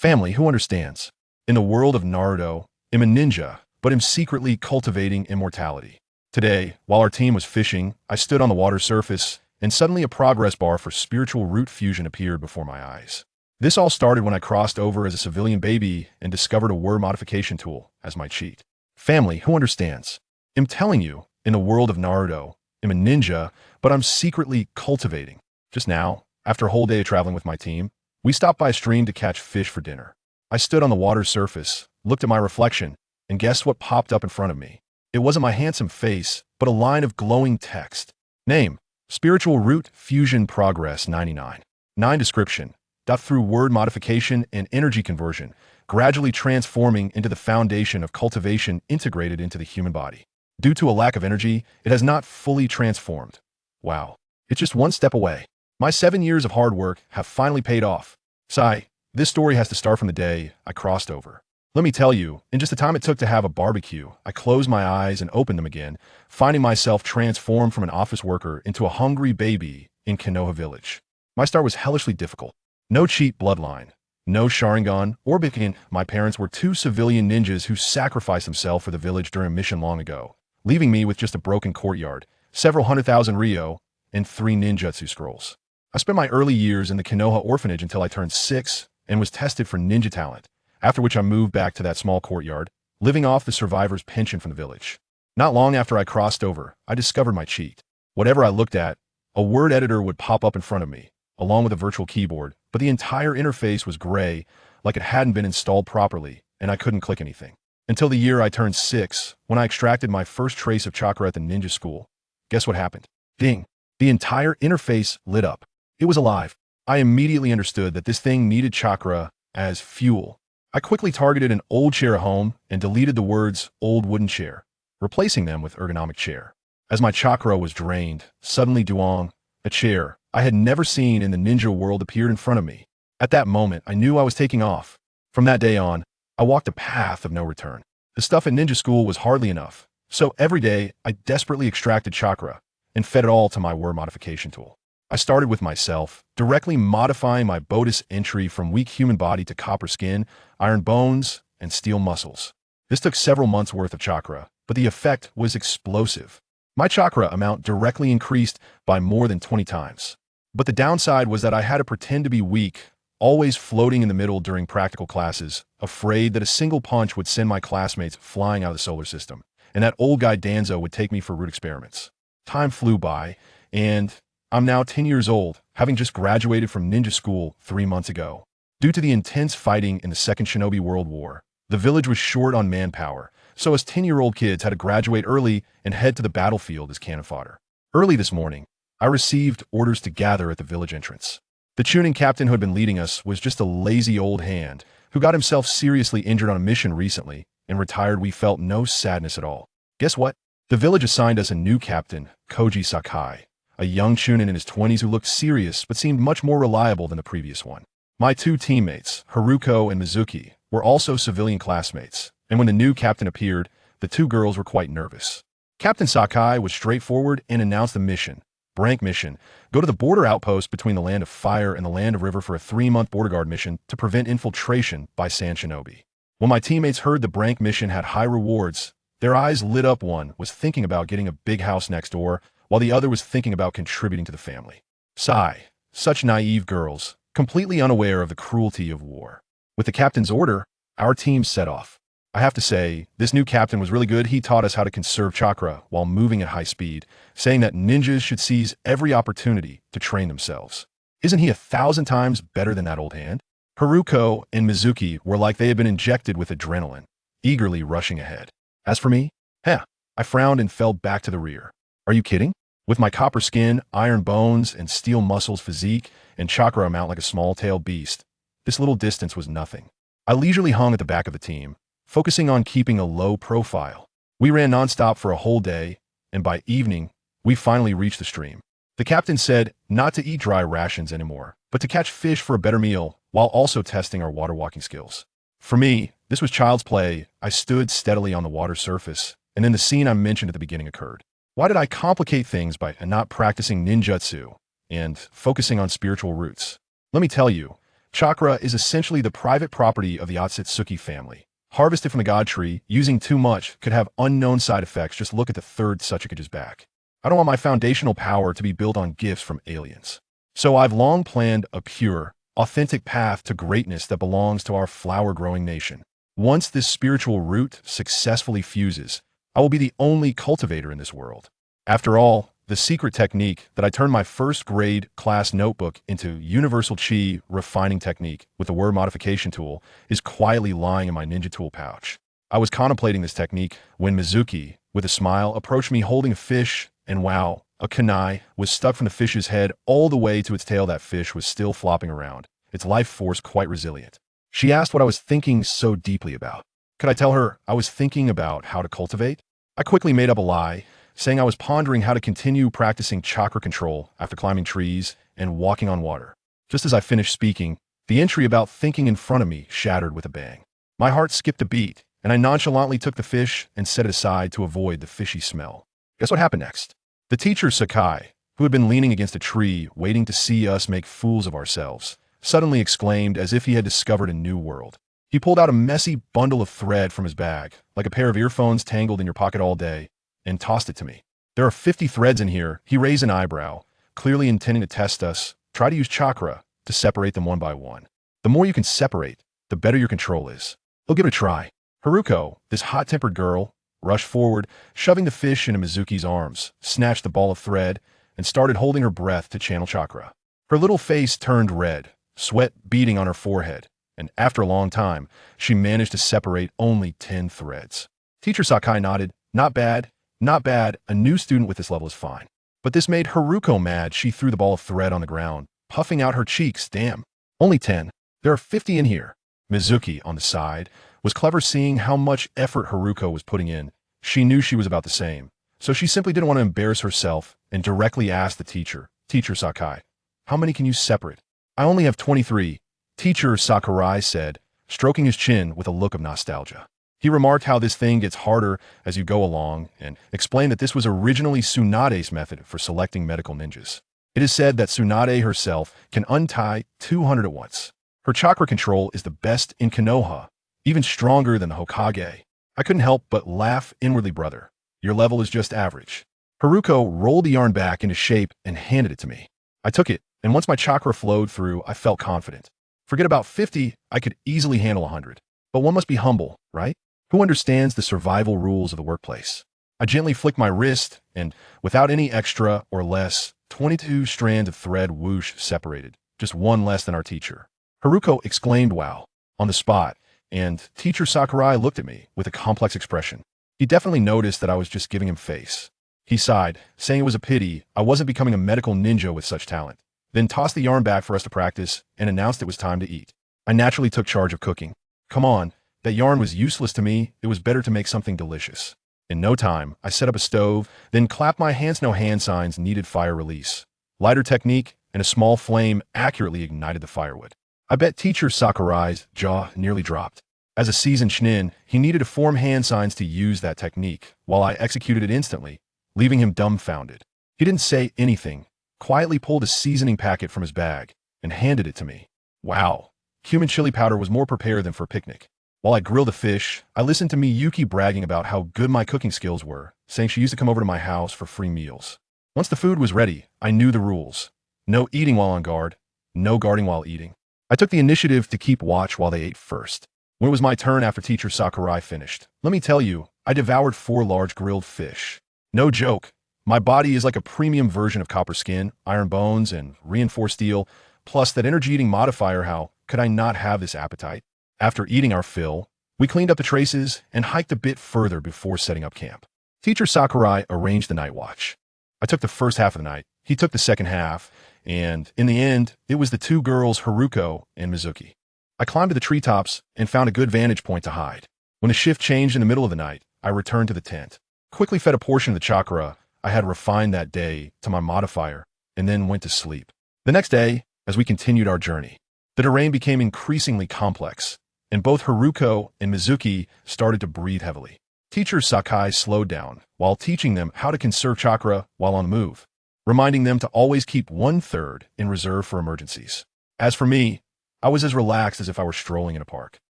Family, who understands? In the world of Naruto, I'm a ninja, but am secretly cultivating immortality. Today, while our team was fishing, I stood on the water surface, and suddenly a progress bar for spiritual root fusion appeared before my eyes. This all started when I crossed over as a civilian baby and discovered a word modification tool as my cheat. Family, who understands? I'm telling you, in the world of Naruto, I'm a ninja, but I'm secretly cultivating. Just now, after a whole day of traveling with my team, we stopped by a stream to catch fish for dinner. I stood on the water's surface, looked at my reflection, and guessed what popped up in front of me. It wasn't my handsome face, but a line of glowing text. Name: Spiritual Root Fusion Progress 99. 9 Description: through word modification and energy conversion, gradually transforming into the foundation of cultivation integrated into the human body. Due to a lack of energy, it has not fully transformed. Wow. It's just one step away. My 7 years of hard work have finally paid off. Sigh, this story has to start from the day I crossed over. Let me tell you, in just the time it took to have a barbecue, I closed my eyes and opened them again, finding myself transformed from an office worker into a hungry baby in Konoha village. My start was hellishly difficult. No cheat bloodline, no Sharingan or Bikin. My parents were 2 civilian ninjas who sacrificed themselves for the village during a mission long ago, leaving me with just a broken courtyard, several 100,000 Ryo, and 3 ninjutsu scrolls. I spent my early years in the Konoha orphanage until I turned 6 and was tested for ninja talent, after which I moved back to that small courtyard, living off the survivor's pension from the village. Not long after I crossed over, I discovered my cheat. Whatever I looked at, a word editor would pop up in front of me, along with a virtual keyboard, but the entire interface was gray, like it hadn't been installed properly, and I couldn't click anything. Until the year I turned 6, when I extracted my first trace of chakra at the ninja school. Guess what happened? Ding! The entire interface lit up. It was alive. I immediately understood that this thing needed chakra as fuel. I quickly targeted an old chair at home and deleted the words old wooden chair, replacing them with ergonomic chair. As my chakra was drained, suddenly Duong, a chair I had never seen in the ninja world, appeared in front of me. At that moment, I knew I was taking off. From that day on, I walked a path of no return. The stuff at ninja school was hardly enough, so every day I desperately extracted chakra and fed it all to my word modification tool. I started with myself, directly modifying my Bodis entry from weak human body to copper skin, iron bones, and steel muscles. This took several months worth of chakra, but the effect was explosive. My chakra amount directly increased by more than 20 times. But the downside was that I had to pretend to be weak, always floating in the middle during practical classes, afraid that a single punch would send my classmates flying out of the solar system, and that old guy Danzo would take me for root experiments. Time flew by, and I'm now 10 years old, having just graduated from ninja school 3 months ago. Due to the intense fighting in the Second Shinobi World War, the village was short on manpower, so us 10-year-old kids had to graduate early and head to the battlefield as cannon fodder. Early this morning, I received orders to gather at the village entrance. The tuning captain who had been leading us was just a lazy old hand who got himself seriously injured on a mission recently and retired. We felt no sadness at all. Guess what? The village assigned us a new captain, Koji Sakai, a young chunin in his 20s who looked serious but seemed much more reliable than the previous one. My 2 teammates, Haruko and Mizuki, were also civilian classmates, and when the new captain appeared, the 2 girls were quite nervous. Captain Sakai was straightforward and announced the mission. Brank mission: go to the border outpost between the Land of Fire and the Land of River for a 3-month border guard mission to prevent infiltration by Sand Shinobi. When my teammates heard the Brank mission had high rewards, their eyes lit up. One was thinking about getting a big house next door, while the other was thinking about contributing to the family. Sigh, such naive girls, completely unaware of the cruelty of war. With the captain's order, our team set off. I have to say, this new captain was really good. He taught us how to conserve chakra while moving at high speed, saying that ninjas should seize every opportunity to train themselves. Isn't he 1,000 times better than that old hand? Haruko and Mizuki were like they had been injected with adrenaline, eagerly rushing ahead. As for me, I frowned and fell back to the rear. Are you kidding? With my copper skin, iron bones, and steel muscles physique, and chakra amount like a small-tailed beast, this little distance was nothing. I leisurely hung at the back of the team, focusing on keeping a low profile. We ran nonstop for a whole day, and by evening, we finally reached the stream. The captain said not to eat dry rations anymore, but to catch fish for a better meal, while also testing our water walking skills. For me, this was child's play. I stood steadily on the water surface, and then the scene I mentioned at the beginning occurred. Why did I complicate things by not practicing ninjutsu and focusing on spiritual roots? Let me tell you, Chakra is essentially the private property of the Otsutsuki family. Harvested from the god tree, using too much could have unknown side effects. Just look at the third Tsuchikage's back. I don't want my foundational power to be built on gifts from aliens. So I've long planned a pure, authentic path to greatness that belongs to our flower-growing nation. Once this spiritual root successfully fuses, I will be the only cultivator in this world. After all, the secret technique that I turned my first grade class notebook into universal chi refining technique with the word modification tool is quietly lying in my ninja tool pouch. I was contemplating this technique when Mizuki, with a smile, approached me holding a fish, and wow, a kunai was stuck from the fish's head all the way to its tail. That fish was still flopping around, its life force quite resilient. She asked what I was thinking so deeply about. Could I tell her I was thinking about how to cultivate? I quickly made up a lie, saying I was pondering how to continue practicing chakra control after climbing trees and walking on water. Just as I finished speaking, the entry about thinking in front of me shattered with a bang. My heart skipped a beat, and I nonchalantly took the fish and set it aside to avoid the fishy smell. Guess what happened next? The teacher Sakai, who had been leaning against a tree waiting to see us make fools of ourselves, suddenly exclaimed as if he had discovered a new world. He pulled out a messy bundle of thread from his bag, like a pair of earphones tangled in your pocket all day, and tossed it to me. There are 50 threads in here. He raised an eyebrow, clearly intending to test us. Try to use chakra to separate them one by one. The more you can separate, the better your control is. He'll give it a try. Haruko, this hot-tempered girl, rushed forward, shoving the fish into Mizuki's arms, snatched the ball of thread, and started holding her breath to channel chakra. Her little face turned red, sweat beading on her forehead, and after a long time, she managed to separate only 10 threads. Teacher Sakai nodded. Not bad. Not bad, a new student with this level is fine. But this made Haruko mad. She threw the ball of thread on the ground, puffing out her cheeks. Damn. Only 10. There are 50 in here. Mizuki, on the side, was clever, seeing how much effort Haruko was putting in. She knew she was about the same, so she simply didn't want to embarrass herself and directly asked the teacher, Teacher Sakai, how many can you separate? I only have 23, Teacher Sakurai said, stroking his chin with a look of nostalgia. He remarked how this thing gets harder as you go along and explained that this was originally Tsunade's method for selecting medical ninjas. It is said that Tsunade herself can untie 200 at once. Her chakra control is the best in Konoha, even stronger than the Hokage. I couldn't help but laugh inwardly. Brother, your level is just average. Haruko rolled the yarn back into shape and handed it to me. I took it, and once my chakra flowed through, I felt confident. Forget about 50, I could easily handle 100. But one must be humble, right? Who understands the survival rules of the workplace? I gently flicked my wrist, and without any extra or less, 22 strands of thread whoosh separated, just one less than our teacher. Haruko exclaimed wow, on the spot, and Teacher Sakurai looked at me with a complex expression. He definitely noticed that I was just giving him face. He sighed, saying it was a pity I wasn't becoming a medical ninja with such talent, then tossed the yarn back for us to practice and announced it was time to eat. I naturally took charge of cooking. Come on. That yarn was useless to me. It was better to make something delicious. In no time, I set up a stove, then clapped my hands. No hand signs needed fire release. Lighter technique and a small flame accurately ignited the firewood. I bet Teacher Sakurai's jaw nearly dropped. As a seasoned shinin, he needed to form hand signs to use that technique, while I executed it instantly, leaving him dumbfounded. He didn't say anything, quietly pulled a seasoning packet from his bag, and handed it to me. Wow, cumin chili powder was more prepared than for a picnic. While I grilled the fish, I listened to Miyuki bragging about how good my cooking skills were, saying she used to come over to my house for free meals. Once the food was ready, I knew the rules. No eating while on guard, no guarding while eating. I took the initiative to keep watch while they ate first. When it was my turn after Teacher Sakurai finished, let me tell you, I devoured 4 large grilled fish. No joke. My body is like a premium version of copper skin, iron bones, and reinforced steel, plus that energy-eating modifier. How could I not have this appetite? After eating our fill, we cleaned up the traces and hiked a bit further before setting up camp. Teacher Sakurai arranged the night watch. I took the first half of the night, he took the second half, and in the end, it was the 2 girls, Haruko and Mizuki. I climbed to the treetops and found a good vantage point to hide. When the shift changed in the middle of the night, I returned to the tent, quickly fed a portion of the chakra I had refined that day to my modifier, and then went to sleep. The next day, as we continued our journey, the terrain became increasingly complex, and both Haruko and Mizuki started to breathe heavily. Teacher Sakai slowed down while teaching them how to conserve chakra while on the move, reminding them to always keep 1/3 in reserve for emergencies. As for me, I was as relaxed as if I were strolling in a park.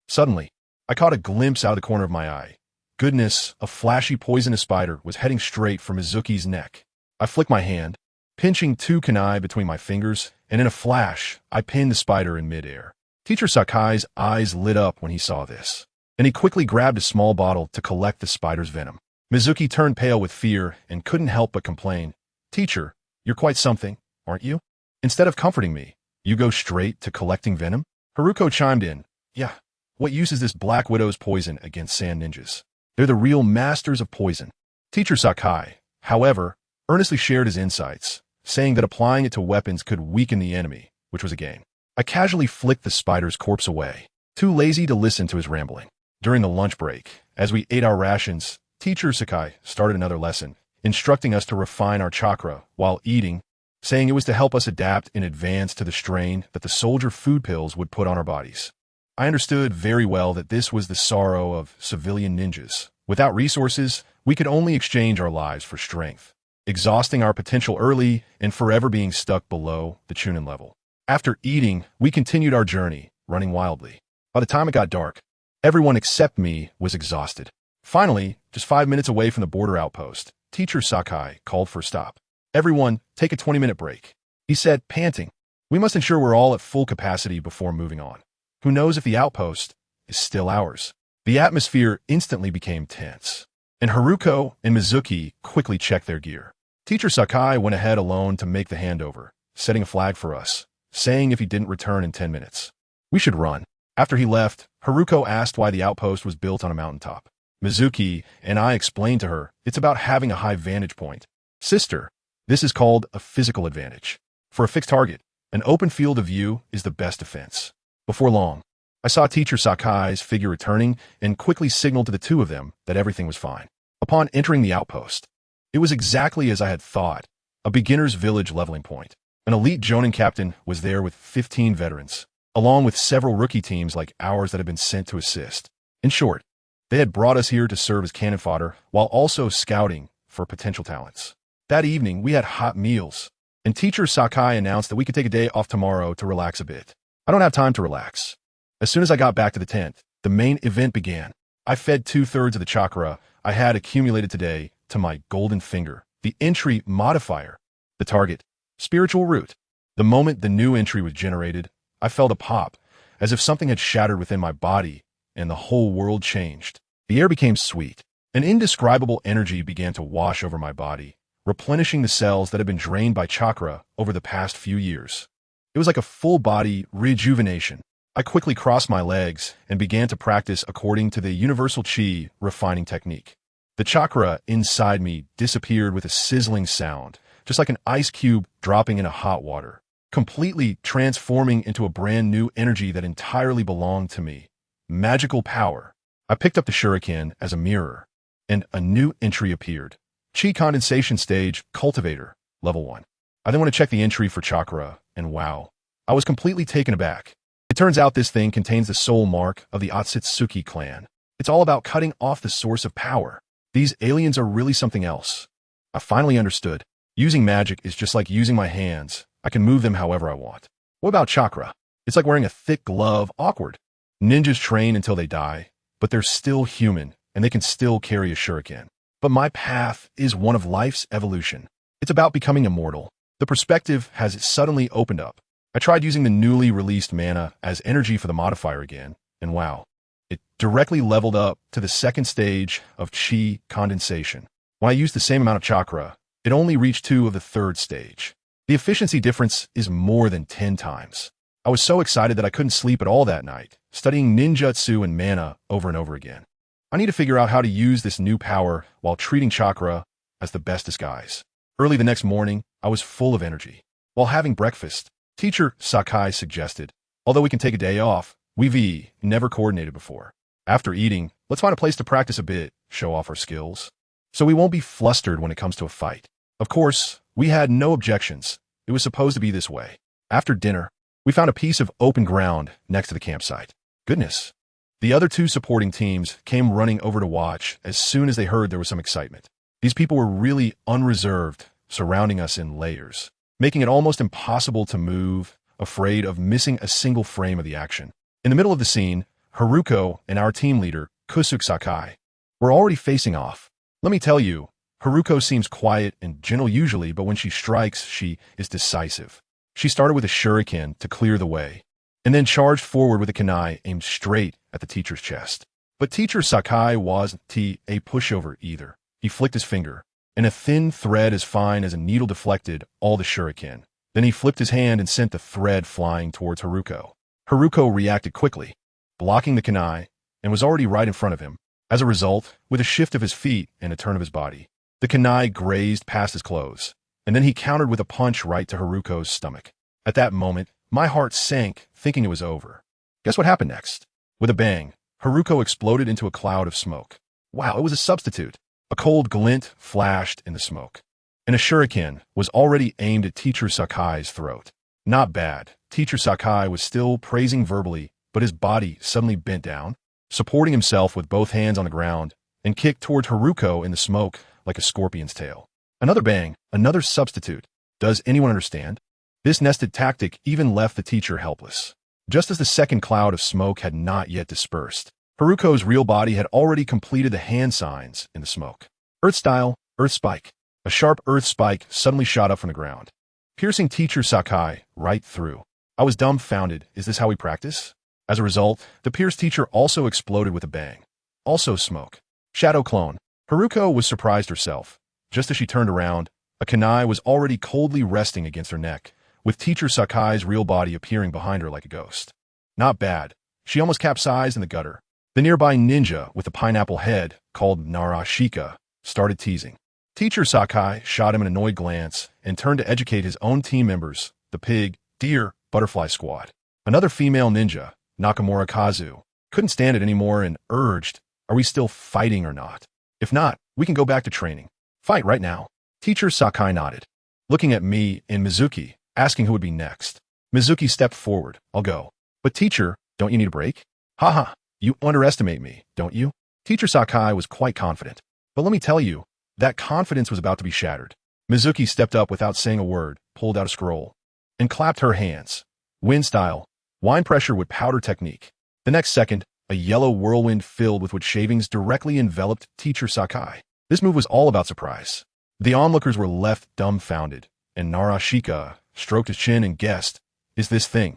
Suddenly, I caught a glimpse out of the corner of my eye. Goodness, a flashy poisonous spider was heading straight for Mizuki's neck. I flicked my hand, pinching two kunai between my fingers, and in a flash, I pinned the spider in midair. Teacher Sakai's eyes lit up when he saw this, and he quickly grabbed a small bottle to collect the spider's venom. Mizuki turned pale with fear and couldn't help but complain. "Teacher, you're quite something, aren't you? Instead of comforting me, you go straight to collecting venom?" Haruko chimed in. "Yeah, what use is this Black Widow's poison against sand ninjas? They're the real masters of poison." Teacher Sakai, however, earnestly shared his insights, saying that applying it to weapons could weaken the enemy, which was a gain. I casually flicked the spider's corpse away, too lazy to listen to his rambling. During the lunch break, as we ate our rations, Teacher Sakai started another lesson, instructing us to refine our chakra while eating, saying it was to help us adapt in advance to the strain that the soldier food pills would put on our bodies. I understood very well that this was the sorrow of civilian ninjas. Without resources, we could only exchange our lives for strength, exhausting our potential early and forever being stuck below the Chunin level. After eating, we continued our journey, running wildly. By the time it got dark, everyone except me was exhausted. Finally, just 5 minutes away from the border outpost, Teacher Sakai called for a stop. "Everyone, take a 20-minute break," he said, panting. "We must ensure we're all at full capacity before moving on. Who knows if the outpost is still ours?" The atmosphere instantly became tense, and Haruko and Mizuki quickly checked their gear. Teacher Sakai went ahead alone to make the handover, setting a flag for us, saying if he didn't return in 10 minutes, we should run. After he left, Haruko asked why the outpost was built on a mountaintop. Mizuki and I explained to her it's about having a high vantage point. "Sister, this is called a physical advantage. For a fixed target, an open field of view is the best defense." Before long, I saw Teacher Sakai's figure returning and quickly signaled to the two of them that everything was fine. Upon entering the outpost, it was exactly as I had thought, a beginner's village leveling point. An elite Jonin captain was there with 15 veterans, along with several rookie teams like ours that had been sent to assist. In short, they had brought us here to serve as cannon fodder while also scouting for potential talents. That evening, we had hot meals, and Teacher Sakai announced that we could take a day off tomorrow to relax a bit. I don't have time to relax. As soon as I got back to the tent, the main event began. I fed 2/3 of the chakra I had accumulated today to my golden finger, the entry modifier, the target, spiritual root. The moment the new entry was generated, I felt a pop, as if something had shattered within my body, and the whole world changed. The air became sweet. An indescribable energy began to wash over my body, replenishing the cells that had been drained by chakra over the past few years. It was like a full-body rejuvenation. I quickly crossed my legs and began to practice according to the universal chi refining technique. The chakra inside me disappeared with a sizzling sound, just like an ice cube dropping in a hot water, completely transforming into a brand new energy that entirely belonged to me. Magical power. I picked up the shuriken as a mirror, and a new entry appeared. Chi condensation stage, cultivator, level 1. I then want to check the entry for chakra, and wow, I was completely taken aback. It turns out this thing contains the soul mark of the Otsutsuki clan. It's all about cutting off the source of power. These aliens are really something else. I finally understood. Using magic is just like using my hands. I can move them however I want. What about chakra? It's like wearing a thick glove, awkward. Ninjas train until they die, but they're still human, and they can still carry a shuriken. But my path is one of life's evolution. It's about becoming immortal. The perspective has suddenly opened up. I tried using the newly released mana as energy for the modifier again, and wow, it directly leveled up to the second stage of chi condensation. When I used the same amount of chakra, it only reached 2 of the third stage. The efficiency difference is more than 10 times. I was so excited that I couldn't sleep at all that night, studying ninjutsu and mana over and over again. I need to figure out how to use this new power while treating chakra as the best disguise. Early the next morning, I was full of energy. While having breakfast, Teacher Sakai suggested, although we can take a day off, we've never coordinated before. After eating, let's find a place to practice a bit, show off our skills, so we won't be flustered when it comes to a fight. Of course, we had no objections. It was supposed to be this way. After dinner, we found a piece of open ground next to the campsite. Goodness. The other 2 supporting teams came running over to watch as soon as they heard there was some excitement. These people were really unreserved, surrounding us in layers, making it almost impossible to move afraid of missing a single frame of the action. In the middle of the scene, Haruko and our team leader, Kusuke Sakai, were already facing off. Let me tell you, Haruko seems quiet and gentle usually, but when she strikes, she is decisive. She started with a shuriken to clear the way, and then charged forward with a kunai aimed straight at the teacher's chest. But teacher Sakai wasn't a pushover either. He flicked his finger, and a thin thread as fine as a needle deflected all the shuriken. Then he flipped his hand and sent the thread flying towards Haruko. Haruko reacted quickly, blocking the kunai, and was already right in front of him. As a result, with a shift of his feet and a turn of his body, the kunai grazed past his clothes, and then he countered with a punch right to Haruko's stomach. At that moment, my heart sank, thinking it was over. Guess what happened next? With a bang, Haruko exploded into a cloud of smoke. Wow, it was a substitute. A cold glint flashed in the smoke, and a shuriken was already aimed at Teacher Sakai's throat. Not bad. Teacher Sakai was still praising verbally, but his body suddenly bent down, supporting himself with both hands on the ground, and kicked toward Haruko in the smoke like a scorpion's tail. Another bang, another substitute. Does anyone understand? This nested tactic even left the teacher helpless. Just as the second cloud of smoke had not yet dispersed, Haruko's real body had already completed the hand signs in the smoke. Earth style, earth spike. A sharp earth spike suddenly shot up from the ground, piercing teacher Sakai right through. I was dumbfounded. Is this how we practice? As a result, the pierced teacher also exploded with a bang. Also smoke. Shadow clone. Haruko was surprised herself. Just as she turned around, a kunai was already coldly resting against her neck, with teacher Sakai's real body appearing behind her like a ghost. Not bad. She almost capsized in the gutter. The nearby ninja with the pineapple head, called Narashika, started teasing. Teacher Sakai shot him an annoyed glance and turned to educate his own team members, the pig, deer, butterfly squad. Another female ninja, Nakamura Kazu, couldn't stand it anymore and urged, "Are we still fighting or not? If not, we can go back to training. Fight right now." Teacher Sakai nodded, looking at me and Mizuki, asking who would be next. Mizuki stepped forward. "I'll go." "But teacher, don't you need a break?" "Haha. You underestimate me, don't you?" Teacher Sakai was quite confident. But let me tell you, that confidence was about to be shattered. Mizuki stepped up without saying a word, pulled out a scroll, and clapped her hands. Wind style, wine pressure with powder technique. The next second, a yellow whirlwind filled with wood shavings directly enveloped Teacher Sakai. This move was all about surprise. The onlookers were left dumbfounded, and Narashika stroked his chin and guessed, "Is this thing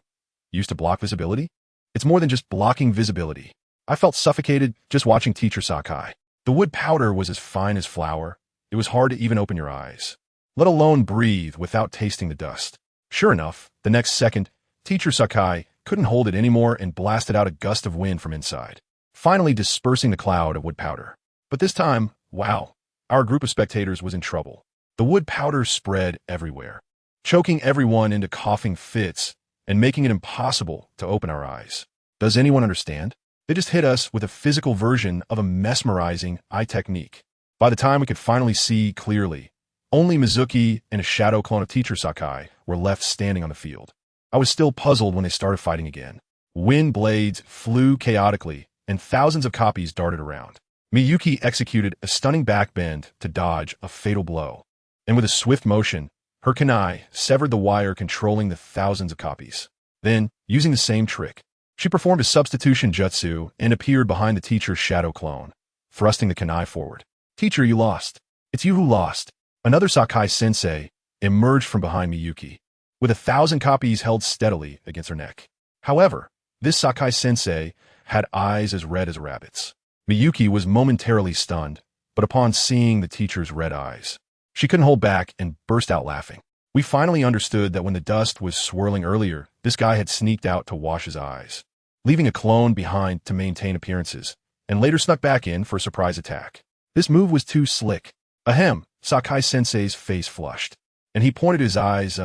used to block visibility?" "It's more than just blocking visibility." I felt suffocated just watching Teacher Sakai. The wood powder was as fine as flour. It was hard to even open your eyes, let alone breathe without tasting the dust. Sure enough, the next second, Teacher Sakai couldn't hold it anymore and blasted out a gust of wind from inside, finally dispersing the cloud of wood powder. But this time, wow, our group of spectators was in trouble. The wood powder spread everywhere, choking everyone into coughing fits and making it impossible to open our eyes. Does anyone understand? They just hit us with a physical version of a mesmerizing eye technique. By the time we could finally see clearly, only Mizuki and a shadow clone of Teacher Sakai were left standing on the field. I was still puzzled when they started fighting again. Wind blades flew chaotically, and thousands of copies darted around. Miyuki executed a stunning backbend to dodge a fatal blow, and with a swift motion, her kunai severed the wire controlling the thousands of copies. Then, using the same trick, she performed a substitution jutsu and appeared behind the teacher's shadow clone, thrusting the kunai forward. "Teacher, you lost. It's you who lost." Another Sakai-sensei emerged from behind Miyuki, with 1,000 copies held steadily against her neck. However, this Sakai-sensei had eyes as red as a rabbit's. Miyuki was momentarily stunned, but upon seeing the teacher's red eyes, she couldn't hold back and burst out laughing. We finally understood that when the dust was swirling earlier, this guy had sneaked out to wash his eyes, leaving a clone behind to maintain appearances, and later snuck back in for a surprise attack. This move was too slick. Ahem, Sakai-sensei's face flushed, and he pointed his eyes,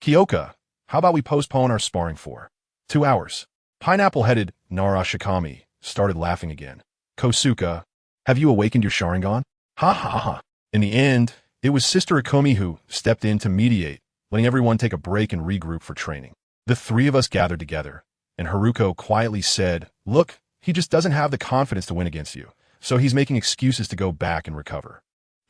"Kyoka, how about we postpone our sparring for 2 hours?" Pineapple-headed Narashikami started laughing again. "Kosuka, have you awakened your Sharingan?" "Ha ha ha." In the end, it was Sister Ikumi who stepped in to mediate, letting everyone take a break and regroup for training. The three of us gathered together, and Haruko quietly said, "Look, he just doesn't have the confidence to win against you, so he's making excuses to go back and recover."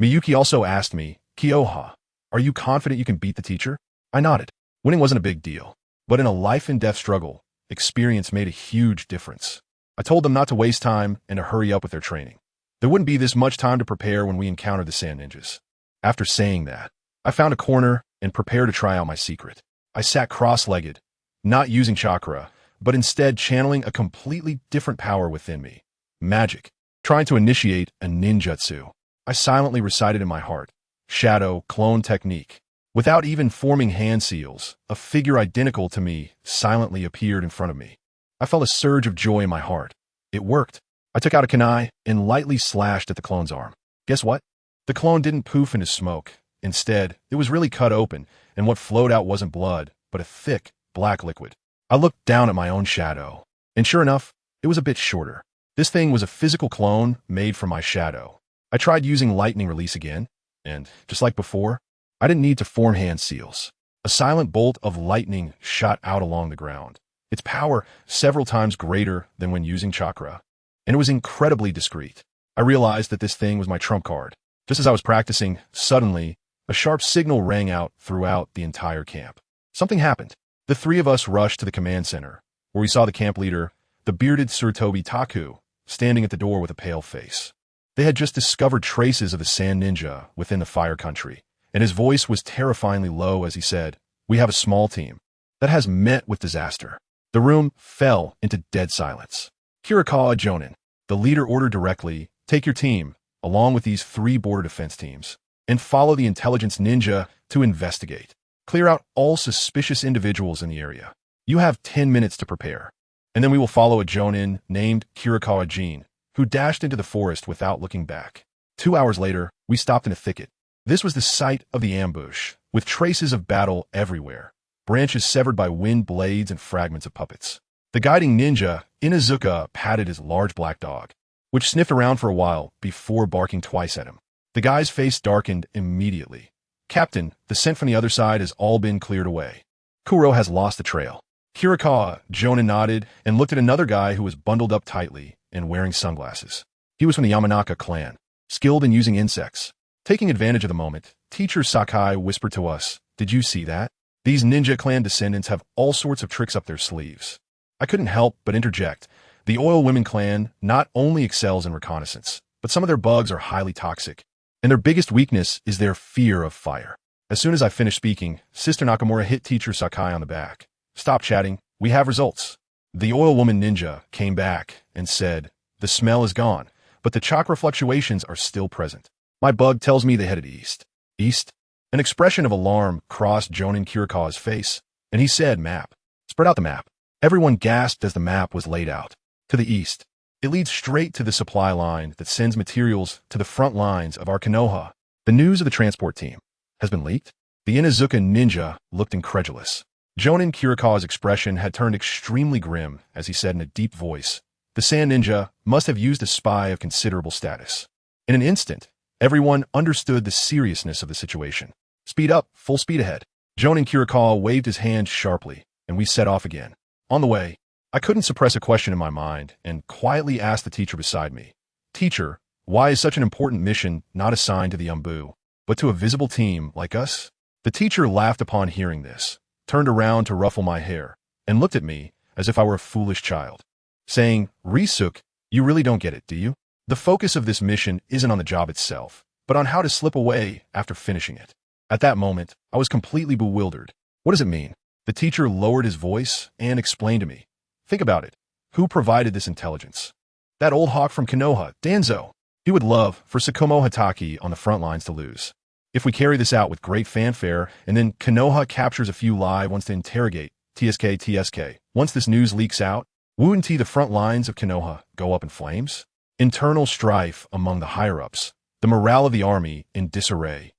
Miyuki also asked me, "Kyoha, are you confident you can beat the teacher?" I nodded. Winning wasn't a big deal. But in a life-and-death struggle, experience made a huge difference. I told them not to waste time and to hurry up with their training. There wouldn't be this much time to prepare when we encountered the sand ninjas. After saying that, I found a corner and prepared to try out my secret. I sat cross-legged, not using chakra, but instead channeling a completely different power within me. Magic. Trying to initiate a ninjutsu. I silently recited in my heart, shadow, clone technique. Without even forming hand seals, a figure identical to me silently appeared in front of me. I felt a surge of joy in my heart. It worked. I took out a kunai and lightly slashed at the clone's arm. Guess what? The clone didn't poof into smoke. Instead, it was really cut open, and what flowed out wasn't blood, but a thick, black liquid. I looked down at my own shadow, and sure enough, it was a bit shorter. This thing was a physical clone made from my shadow. I tried using lightning release again, and, just like before, I didn't need to form hand seals. A silent bolt of lightning shot out along the ground, its power several times greater than when using chakra, and it was incredibly discreet. I realized that this thing was my trump card. Just as I was practicing, suddenly, a sharp signal rang out throughout the entire camp. Something happened. The three of us rushed to the command center, where we saw the camp leader, the bearded Surtobi Taku, standing at the door with a pale face. They had just discovered traces of the sand ninja within the fire country, and his voice was terrifyingly low as he said, "We have a small team that has met with disaster." The room fell into dead silence. Kirikawa Jonin, the leader, ordered directly, "Take your team, along with these 3 border defense teams, and follow the intelligence ninja to investigate. Clear out all suspicious individuals in the area. You have 10 minutes to prepare. And then we will follow a Jonin named Kirikawa Jin, who dashed into the forest without looking back." 2 hours later, we stopped in a thicket. This was the site of the ambush, with traces of battle everywhere, branches severed by wind blades and fragments of puppets. The guiding ninja, Inuzuka, patted his large black dog, which sniffed around for a while before barking twice at him. The guy's face darkened immediately. "Captain, the scent from the other side has all been cleared away. Kuro has lost the trail." Kirikawa Jonin nodded and looked at another guy who was bundled up tightly and wearing sunglasses. He was from the Yamanaka clan, skilled in using insects. Taking advantage of the moment, Teacher Sakai whispered to us, "Did you see that? These ninja clan descendants have all sorts of tricks up their sleeves." I couldn't help but interject. The Oil Women clan not only excels in reconnaissance, but some of their bugs are highly toxic, and their biggest weakness is their fear of fire. As soon as I finished speaking, Sister Nakamura hit Teacher Sakai on the back. "Stop chatting. We have results." The Oil Woman ninja came back and said, "The smell is gone, but the chakra fluctuations are still present. My bug tells me they headed east." "East?" An expression of alarm crossed Jonin Kirikawa's face, and he said, "Map." "Spread out the map." Everyone gasped as the map was laid out. "To the east. It leads straight to the supply line that sends materials to the front lines of our Konoha. The news of the transport team has been leaked." The Inuzuka ninja looked incredulous. Jonin Kirikawa's expression had turned extremely grim as he said in a deep voice, "The sand ninja must have used a spy of considerable status." In an instant, everyone understood the seriousness of the situation. "Speed up, full speed ahead." Jonin Kirikawa waved his hand sharply, and we set off again. On the way, I couldn't suppress a question in my mind and quietly asked the teacher beside me, "Teacher, why is such an important mission not assigned to the Umbu, but to a visible team like us?" The teacher laughed upon hearing this, turned around to ruffle my hair, and looked at me as if I were a foolish child, saying, "Risuk, you really don't get it, do you? The focus of this mission isn't on the job itself, but on how to slip away after finishing it." At that moment, I was completely bewildered. "What does it mean?" The teacher lowered his voice and explained to me, "Think about it. Who provided this intelligence? That old hawk from Konoha, Danzo. He would love for Tsukumo Hatake on the front lines to lose. If we carry this out with great fanfare, and then Konoha captures a few live ones to interrogate, TSK, once this news leaks out, wouldn't the front lines of Konoha go up in flames? Internal strife among the higher-ups, the morale of the army in disarray.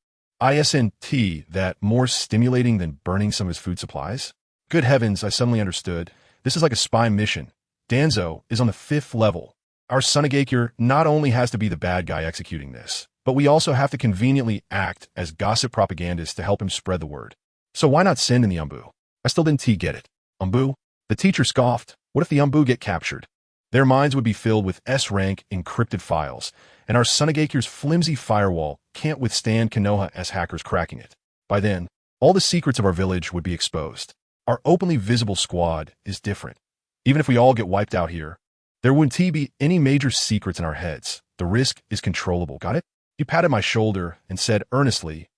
Isn't that more stimulating than burning some of his food supplies?" Good heavens, I suddenly understood. This is like a spy mission. Danzo is on the 5th level. Our Sunagakure not only has to be the bad guy executing this, but we also have to conveniently act as gossip propagandists to help him spread the word. So why not send in the Umbu? I still didn't get it. Umbu? The teacher scoffed. What if the Umbu get captured? Their minds would be filled with S-rank encrypted files, and our Sunagakure's flimsy firewall can't withstand Konoha as hackers cracking it. By then, all the secrets of our village would be exposed. Our openly visible squad is different. Even if we all get wiped out here, there wouldn't be any major secrets in our heads. The risk is controllable, got it? He patted my shoulder and said earnestly,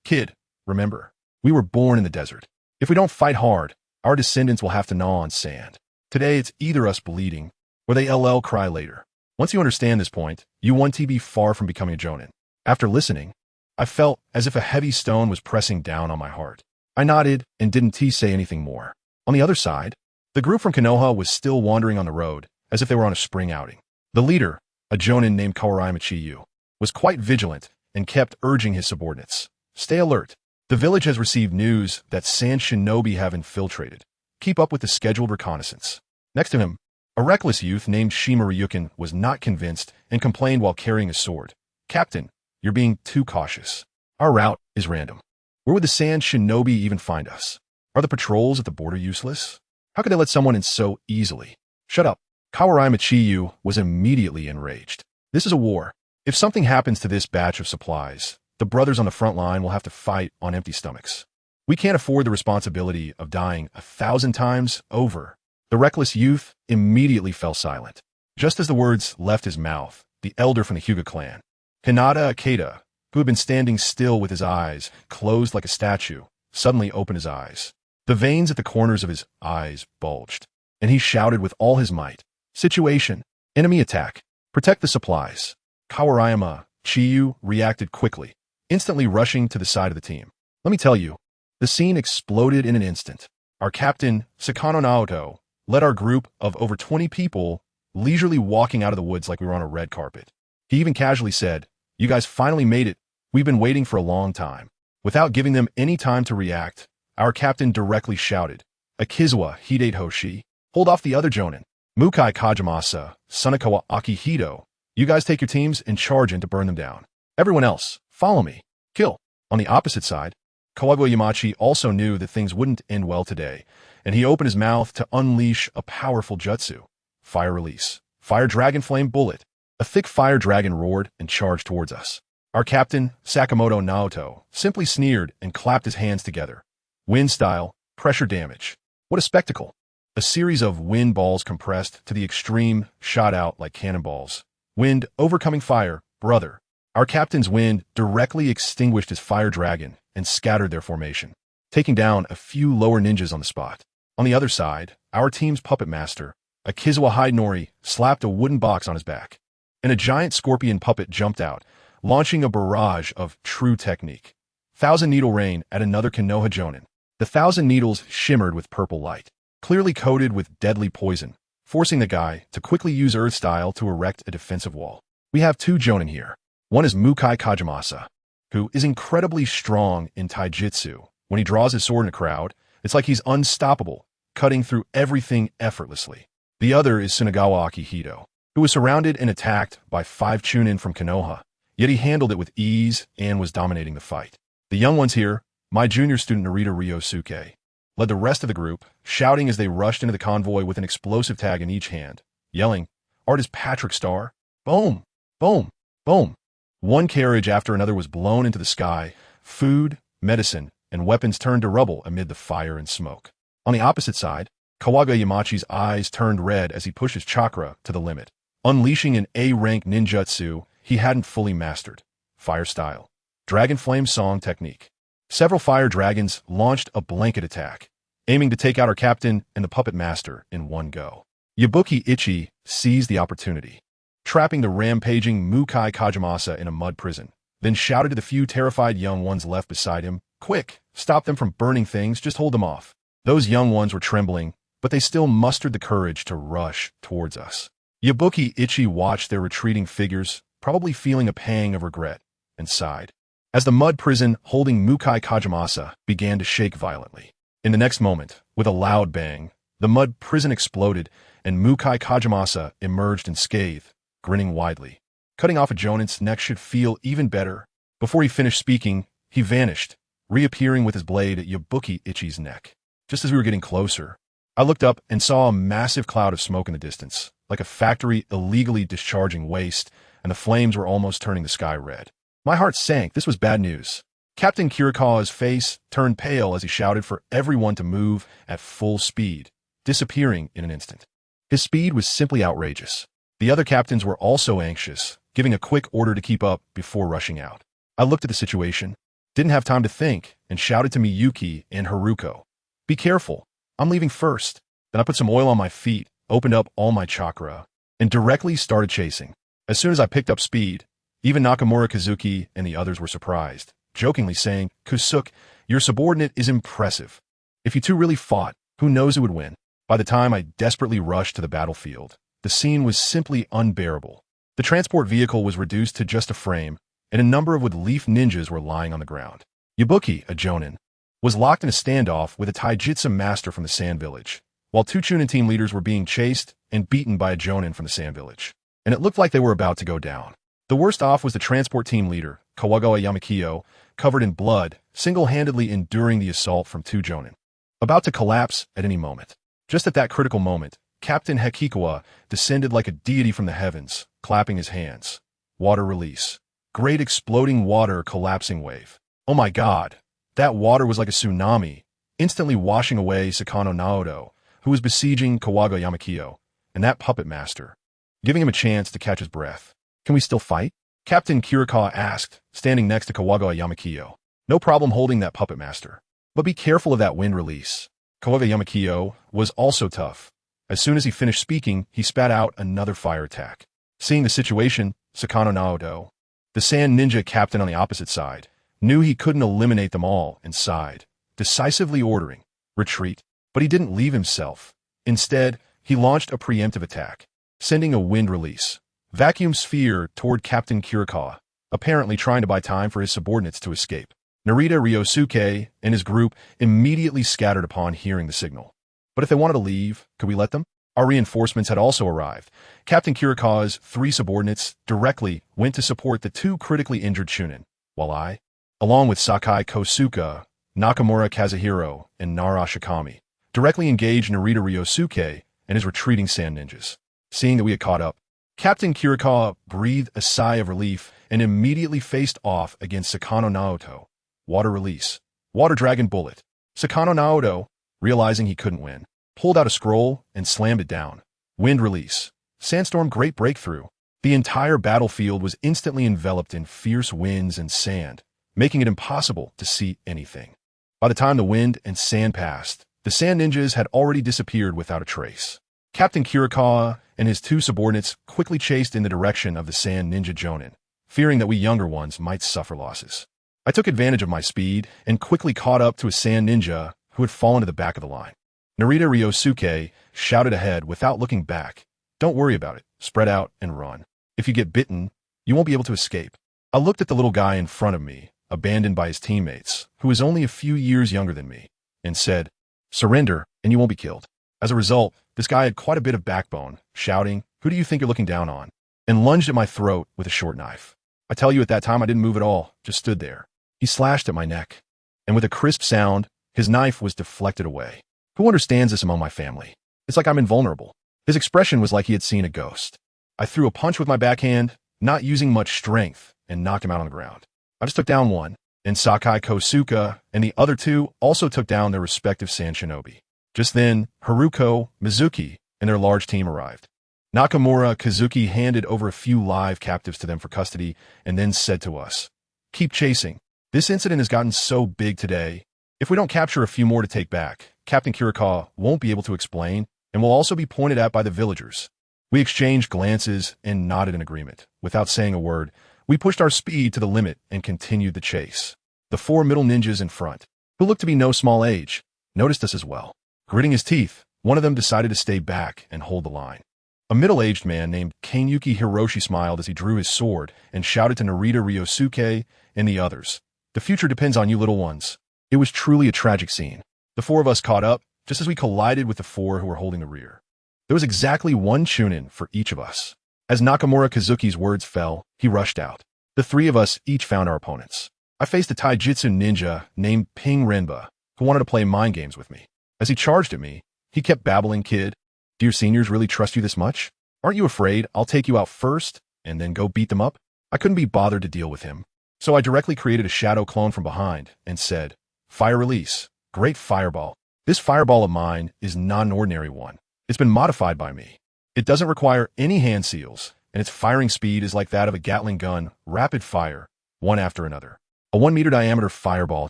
"Kid, remember, we were born in the desert. If we don't fight hard, our descendants will have to gnaw on sand. Today it's either us bleeding, or they cry later. Once you understand this point, you won't be far from becoming a Jonin." After listening, I felt as if a heavy stone was pressing down on my heart. I nodded and didn't say anything more. On the other side, the group from Konoha was still wandering on the road, as if they were on a spring outing. The leader, a Jonin named Qingye, was quite vigilant and kept urging his subordinates, "Stay alert. The village has received news that sand shinobi have infiltrated. Keep up with the scheduled reconnaissance." Next to him, a reckless youth named Shimaryukin was not convinced and complained while carrying a sword, "Captain, you're being too cautious. Our route is random. Where would the sand shinobi even find us? Are the patrols at the border useless? How could they let someone in so easily?" "Shut up." Qingye was immediately enraged. "This is a war. If something happens to this batch of supplies, the brothers on the front line will have to fight on empty stomachs. We can't afford the responsibility of dying 1,000 times over." The reckless youth immediately fell silent. Just as the words left his mouth, the elder from the Hyuga clan, Hinata Akeda, who had been standing still with his eyes closed like a statue, suddenly opened his eyes. The veins at the corners of his eyes bulged, and he shouted with all his might, "Situation! Enemy attack! Protect the supplies!" Chiyu reacted quickly, instantly rushing to the side of the team. Let me tell you, the scene exploded in an instant. Our captain, Sakano Naoto, led our group of over 20 people leisurely walking out of the woods like we were on a red carpet. He even casually said, "You guys finally made it. We've been waiting for a long time." Without giving them any time to react, our captain directly shouted, "Akizawa Hidehoshi, hold off the other Jonin. Mukai Kajimasa, Sunakawa Akihito, you guys take your teams and charge in to burn them down. Everyone else, follow me. Kill." On the opposite side, Kawagoyamachi also knew that things wouldn't end well today, and he opened his mouth to unleash a powerful jutsu. Fire release. Fire dragon flame bullet. A thick fire dragon roared and charged towards us. Our captain, Sakamoto Naoto, simply sneered and clapped his hands together. Wind style, pressure damage. What a spectacle. A series of wind balls compressed to the extreme shot out like cannonballs. Wind overcoming fire, brother. Our captain's wind directly extinguished his fire dragon and scattered their formation, taking down a few lower ninjas on the spot. On the other side, our team's puppet master, Akizawa Hidenori, slapped a wooden box on his back, and a giant scorpion puppet jumped out, launching a barrage of true technique. Thousand Needle Rain at another Konoha Jonin. The thousand needles shimmered with purple light, clearly coated with deadly poison, forcing the guy to quickly use Earth Style to erect a defensive wall. We have two Jonin here. One is Mukai Kajimasa, who is incredibly strong in taijutsu. When he draws his sword in a crowd, it's like he's unstoppable, cutting through everything effortlessly. The other is Sunagawa Akihito, who was surrounded and attacked by 5 Chunin from Konoha, yet he handled it with ease and was dominating the fight. The young ones here, my junior student Narita Ryosuke, led the rest of the group, shouting as they rushed into the convoy with an explosive tag in each hand, yelling, "Art is Patrick Star! Boom! Boom! Boom!" One carriage after another was blown into the sky. Food, medicine, and weapons turned to rubble amid the fire and smoke. On the opposite side, Kawagoyamachi's eyes turned red as he pushed his chakra to the limit, unleashing an A-rank ninjutsu he hadn't fully mastered. Fire style. Dragon Flame Song technique. Several fire dragons launched a blanket attack, aiming to take out our captain and the puppet master in one go. Yabuki Ichi seized the opportunity, trapping the rampaging Mukai Kajimasa in a mud prison, then shouted to the few terrified young ones left beside him, "Quick, stop them from burning things, just hold them off." Those young ones were trembling, but they still mustered the courage to rush towards us. Yabuki Ichi watched their retreating figures, probably feeling a pang of regret, and sighed, as the mud prison holding Mukai Kajimasa began to shake violently. In the next moment, with a loud bang, the mud prison exploded, and Mukai Kajimasa emerged unscathed, grinning widely. Cutting off a Jonin's neck should feel even better. Before he finished speaking, he vanished, reappearing with his blade at Yabuki Ichi's neck. Just as we were getting closer, I looked up and saw a massive cloud of smoke in the distance, like a factory illegally discharging waste, and the flames were almost turning the sky red. My heart sank. This was bad news. Captain Kirikawa's face turned pale as he shouted for everyone to move at full speed, disappearing in an instant. His speed was simply outrageous. The other captains were also anxious, giving a quick order to keep up before rushing out. I looked at the situation, didn't have time to think, and shouted to Miyuki and Haruko, "Be careful, I'm leaving first." Then I put some oil on my feet, opened up all my chakra, and directly started chasing. As soon as I picked up speed, even Nakamura Kazuki and the others were surprised, jokingly saying, "Kusuke, your subordinate is impressive. If you two really fought, who knows who would win?" By the time I desperately rushed to the battlefield, the scene was simply unbearable. The transport vehicle was reduced to just a frame, and a number of wood-leaf ninjas were lying on the ground. Yabuki, a Jonin, was locked in a standoff with a taijutsu master from the Sand Village, while two Chunin team leaders were being chased and beaten by a Jonin from the Sand Village. And it looked like they were about to go down. The worst off was the transport team leader, Kawagawa Yamakiyo, covered in blood, single-handedly enduring the assault from two Jonin, about to collapse at any moment. Just at that critical moment, Captain Hekikawa descended like a deity from the heavens, clapping his hands. Water release. Great exploding water collapsing wave. Oh my god, that water was like a tsunami, instantly washing away Sakano Naoto, who was besieging Kawaga Yamakiyo, and that puppet master, giving him a chance to catch his breath. "Can we still fight?" Captain Kirikawa asked, standing next to Kawaga Yamakiyo. "No problem holding that puppet master. But be careful of that wind release." Kawaga Yamakiyo was also tough. As soon as he finished speaking, he spat out another fire attack. Seeing the situation, Sakano Naoto, the sand ninja captain on the opposite side, knew he couldn't eliminate them all and sighed, decisively ordering, "Retreat." But he didn't leave himself. Instead, he launched a preemptive attack, sending a wind release, vacuum sphere toward Captain Kirikawa, apparently trying to buy time for his subordinates to escape. Narita Ryosuke and his group immediately scattered upon hearing the signal. But if they wanted to leave, could we let them? Our reinforcements had also arrived. Captain Kirikawa's three subordinates directly went to support the two critically injured Chunin, while I, along with Sakai Kosuka, Nakamura Kazuhiro, and Nara Shikami, directly engaged Narita Ryosuke and his retreating sand ninjas. Seeing that we had caught up, Captain Kirikawa breathed a sigh of relief and immediately faced off against Sakano Naoto. Water release. Water dragon bullet. Sakano Naoto, realizing he couldn't win, pulled out a scroll and slammed it down. Wind release. Sandstorm great breakthrough. The entire battlefield was instantly enveloped in fierce winds and sand, making it impossible to see anything. By the time the wind and sand passed, the sand ninjas had already disappeared without a trace. Captain Kirikawa and his two subordinates quickly chased in the direction of the sand ninja Jonin, fearing that we younger ones might suffer losses. I took advantage of my speed and quickly caught up to a sand ninja who had fallen to the back of the line. Narita Ryosuke shouted ahead without looking back, "Don't worry about it, spread out and run. If you get bitten, you won't be able to escape." I looked at the little guy in front of me, abandoned by his teammates, who was only a few years younger than me, and said, "Surrender, and you won't be killed." As a result, this guy had quite a bit of backbone, shouting, "Who do you think you're looking down on?" and lunged at my throat with a short knife. I tell you, at that time I didn't move at all, just stood there. He slashed at my neck, and with a crisp sound, his knife was deflected away. Who understands this among my family? It's like I'm invulnerable. His expression was like he had seen a ghost. I threw a punch with my backhand, not using much strength, and knocked him out on the ground. I just took down one, and Sakai Kosuka and the other two also took down their respective sand shinobi. Just then, Haruko, Mizuki, and their large team arrived. Nakamura Kazuki handed over a few live captives to them for custody and then said to us, "Keep chasing. This incident has gotten so big today. If we don't capture a few more to take back, Captain Kirikawa won't be able to explain and will also be pointed at by the villagers." We exchanged glances and nodded in agreement. Without saying a word, we pushed our speed to the limit and continued the chase. The four middle ninjas in front, who looked to be no small age, noticed us as well. Gritting his teeth, one of them decided to stay back and hold the line. A middle-aged man named Kanyuki Hiroshi smiled as he drew his sword and shouted to Narita Ryosuke and the others, "The future depends on you little ones." It was truly a tragic scene. The four of us caught up, just as we collided with the four who were holding the rear. There was exactly one Chunin for each of us. As Nakamura Kazuki's words fell, he rushed out. The three of us each found our opponents. I faced a taijutsu ninja named Ping Renba, who wanted to play mind games with me. As he charged at me, he kept babbling, "Kid, do your seniors really trust you this much? Aren't you afraid I'll take you out first and then go beat them up?" I couldn't be bothered to deal with him. So I directly created a shadow clone from behind and said, "Fire release. Great fireball. This fireball of mine is not an ordinary one. It's been modified by me. It doesn't require any hand seals, and its firing speed is like that of a Gatling gun, rapid fire, one after another. A 1-meter diameter fireball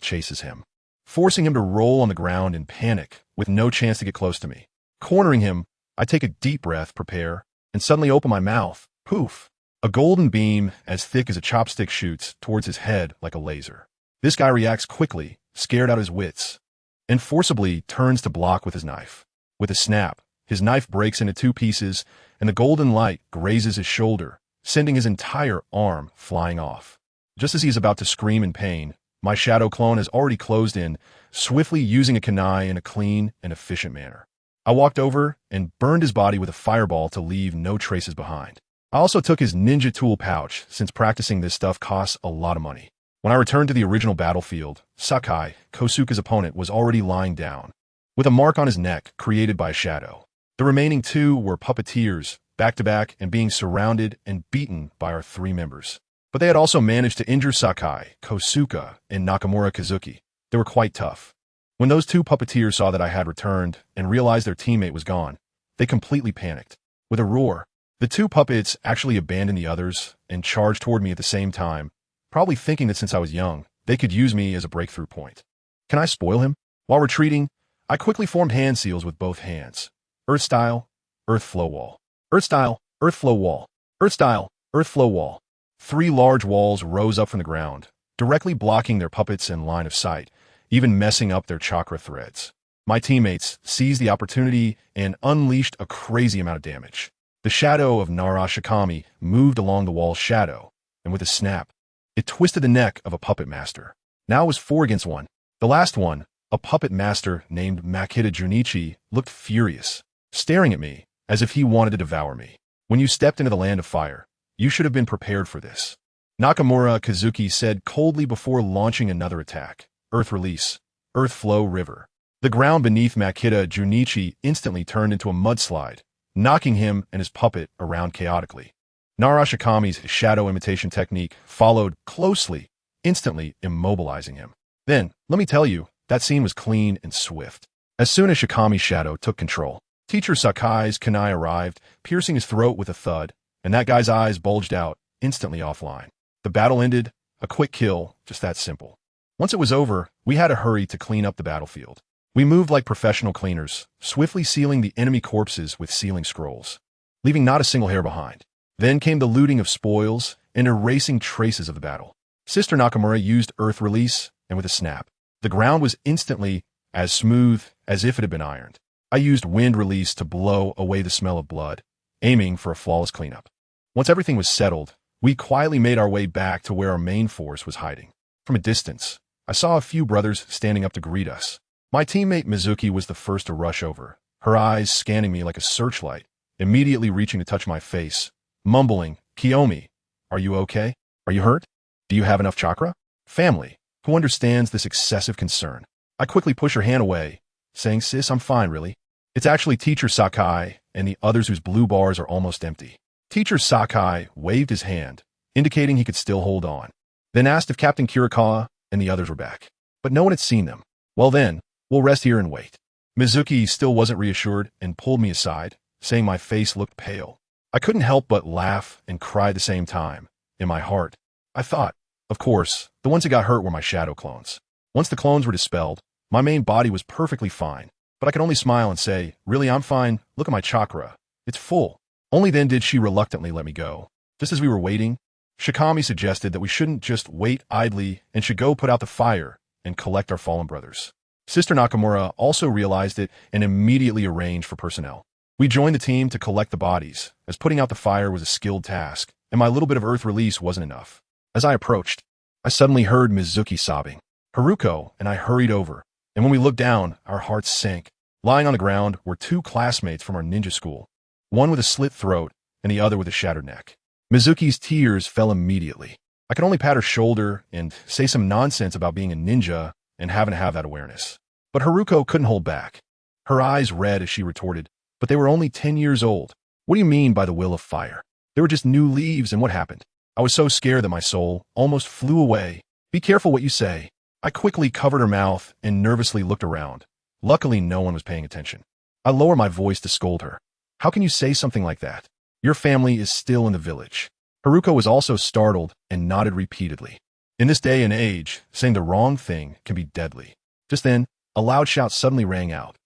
chases him, forcing him to roll on the ground in panic with no chance to get close to me. Cornering him, I take a deep breath, prepare, and suddenly open my mouth. Poof! A golden beam as thick as a chopstick shoots towards his head like a laser. This guy reacts quickly, scared out of his wits, and forcibly turns to block with his knife. With a snap, his knife breaks into 2 pieces, and the golden light grazes his shoulder, sending his entire arm flying off. Just as he is about to scream in pain, my shadow clone has already closed in, swiftly using a kunai in a clean and efficient manner. I walked over and burned his body with a fireball to leave no traces behind. I also took his ninja tool pouch, since practicing this stuff costs a lot of money. When I returned to the original battlefield, Sakai, Kosuke's opponent, was already lying down, with a mark on his neck created by a shadow. The remaining 2 were puppeteers, back-to-back, and being surrounded and beaten by our 3 members. But they had also managed to injure Sakai, Kosuke, and Nakamura Kazuki. They were quite tough. When those 2 puppeteers saw that I had returned and realized their teammate was gone, they completely panicked. With a roar, the 2 puppets actually abandoned the others and charged toward me at the same time, probably thinking that since I was young, they could use me as a breakthrough point. Can I spoil him? While retreating, I quickly formed hand seals with both hands. Earth style, earth flow wall. Earth style, earth flow wall. Earth style, earth flow wall. 3 large walls rose up from the ground, directly blocking their puppets in line of sight, even messing up their chakra threads. My teammates seized the opportunity and unleashed a crazy amount of damage. The shadow of Narashikami moved along the wall's shadow, and with a snap, it twisted the neck of a puppet master. Now it was 4 against 1. The last one, a puppet master named Makita Junichi, looked furious, staring at me as if he wanted to devour me. When you stepped into the land of fire, you should have been prepared for this. Nakamura Kazuki said coldly before launching another attack. Earth release. Earth flow river. The ground beneath Makita Junichi instantly turned into a mudslide, knocking him and his puppet around chaotically. Narashikami's shadow imitation technique followed closely, instantly immobilizing him. Then, let me tell you, that scene was clean and swift. As soon as Shikami's shadow took control, Teacher Sakai's kunai arrived, piercing his throat with a thud, and that guy's eyes bulged out, instantly offline. The battle ended, a quick kill, just that simple. Once it was over, we had to hurry to clean up the battlefield. We moved like professional cleaners, swiftly sealing the enemy corpses with sealing scrolls, leaving not a single hair behind. Then came the looting of spoils and erasing traces of the battle. Sister Nakamura used earth release, and with a snap, the ground was instantly as smooth as if it had been ironed. I used wind release to blow away the smell of blood, aiming for a flawless cleanup. Once everything was settled, we quietly made our way back to where our main force was hiding. From a distance, I saw a few brothers standing up to greet us. My teammate Mizuki was the first to rush over, her eyes scanning me like a searchlight, immediately reaching to touch my face, mumbling, "Kiyomi, are you okay? Are you hurt? Do you have enough chakra?" Family, who understands this excessive concern. I quickly push her hand away, saying, "Sis, I'm fine, really." It's actually Teacher Sakai and the others whose blue bars are almost empty. Teacher Sakai waved his hand, indicating he could still hold on, then asked if Captain Kirikawa and the others were back. But no one had seen them. Well then, we'll rest here and wait. Mizuki still wasn't reassured and pulled me aside, saying my face looked pale. I couldn't help but laugh and cry at the same time. In my heart, I thought, of course, the ones who got hurt were my shadow clones. Once the clones were dispelled, my main body was perfectly fine, but I could only smile and say, "Really, I'm fine. Look at my chakra. It's full." Only then did she reluctantly let me go. Just as we were waiting, Shikami suggested that we shouldn't just wait idly and should go put out the fire and collect our fallen brothers. Sister Nakamura also realized it and immediately arranged for personnel. We joined the team to collect the bodies, as putting out the fire was a skilled task, and my little bit of earth release wasn't enough. As I approached, I suddenly heard Mizuki sobbing. Haruko and I hurried over, and when we looked down, our hearts sank. Lying on the ground were 2 classmates from our ninja school, one with a slit throat and the other with a shattered neck. Mizuki's tears fell immediately. I could only pat her shoulder and say some nonsense about being a ninja and having to have that awareness. But Haruko couldn't hold back. Her eyes red as she retorted, "But they were only 10 years old. What do you mean by the will of fire? They were just new leaves, and what happened?" I was so scared that my soul almost flew away. Be careful what you say. I quickly covered her mouth and nervously looked around. Luckily, no one was paying attention. I lowered my voice to scold her. How can you say something like that? Your family is still in the village. Haruko was also startled and nodded repeatedly. In this day and age, saying the wrong thing can be deadly. Just then, a loud shout suddenly rang out.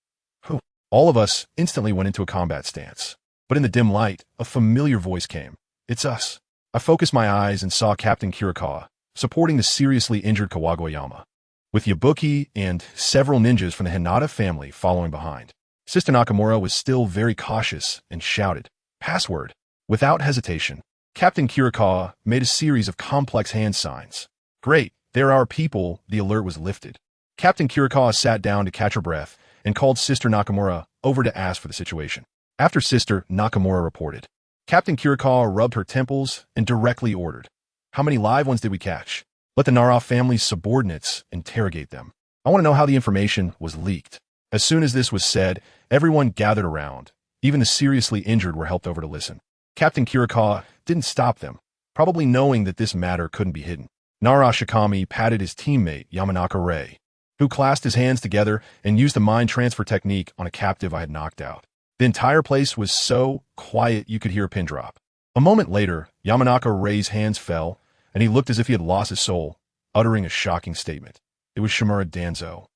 Whew. All of us instantly went into a combat stance. But in the dim light, a familiar voice came. It's us. I focused my eyes and saw Captain Kirikawa, supporting the seriously injured Kawagoyama, with Yabuki and several ninjas from the Hinata family following behind. Sister Nakamura was still very cautious and shouted, "Password." Without hesitation, Captain Kirikawa made a series of complex hand signs. Great, there are people, the alert was lifted. Captain Kirikawa sat down to catch her breath and called Sister Nakamura over to ask for the situation. After Sister Nakamura reported, Captain Kirikawa rubbed her temples and directly ordered, "How many live ones did we catch? Let the Nara family's subordinates interrogate them. I want to know how the information was leaked." As soon as this was said, everyone gathered around. Even the seriously injured were helped over to listen. Captain Kirikawa didn't stop them, probably knowing that this matter couldn't be hidden. Nara Shikami patted his teammate Yamanaka Rei, who clasped his hands together and used the mind transfer technique on a captive I had knocked out. The entire place was so quiet you could hear a pin drop. A moment later, Yamanaka Rei's hands fell, and he looked as if he had lost his soul, uttering a shocking statement. It was Shimura Danzo,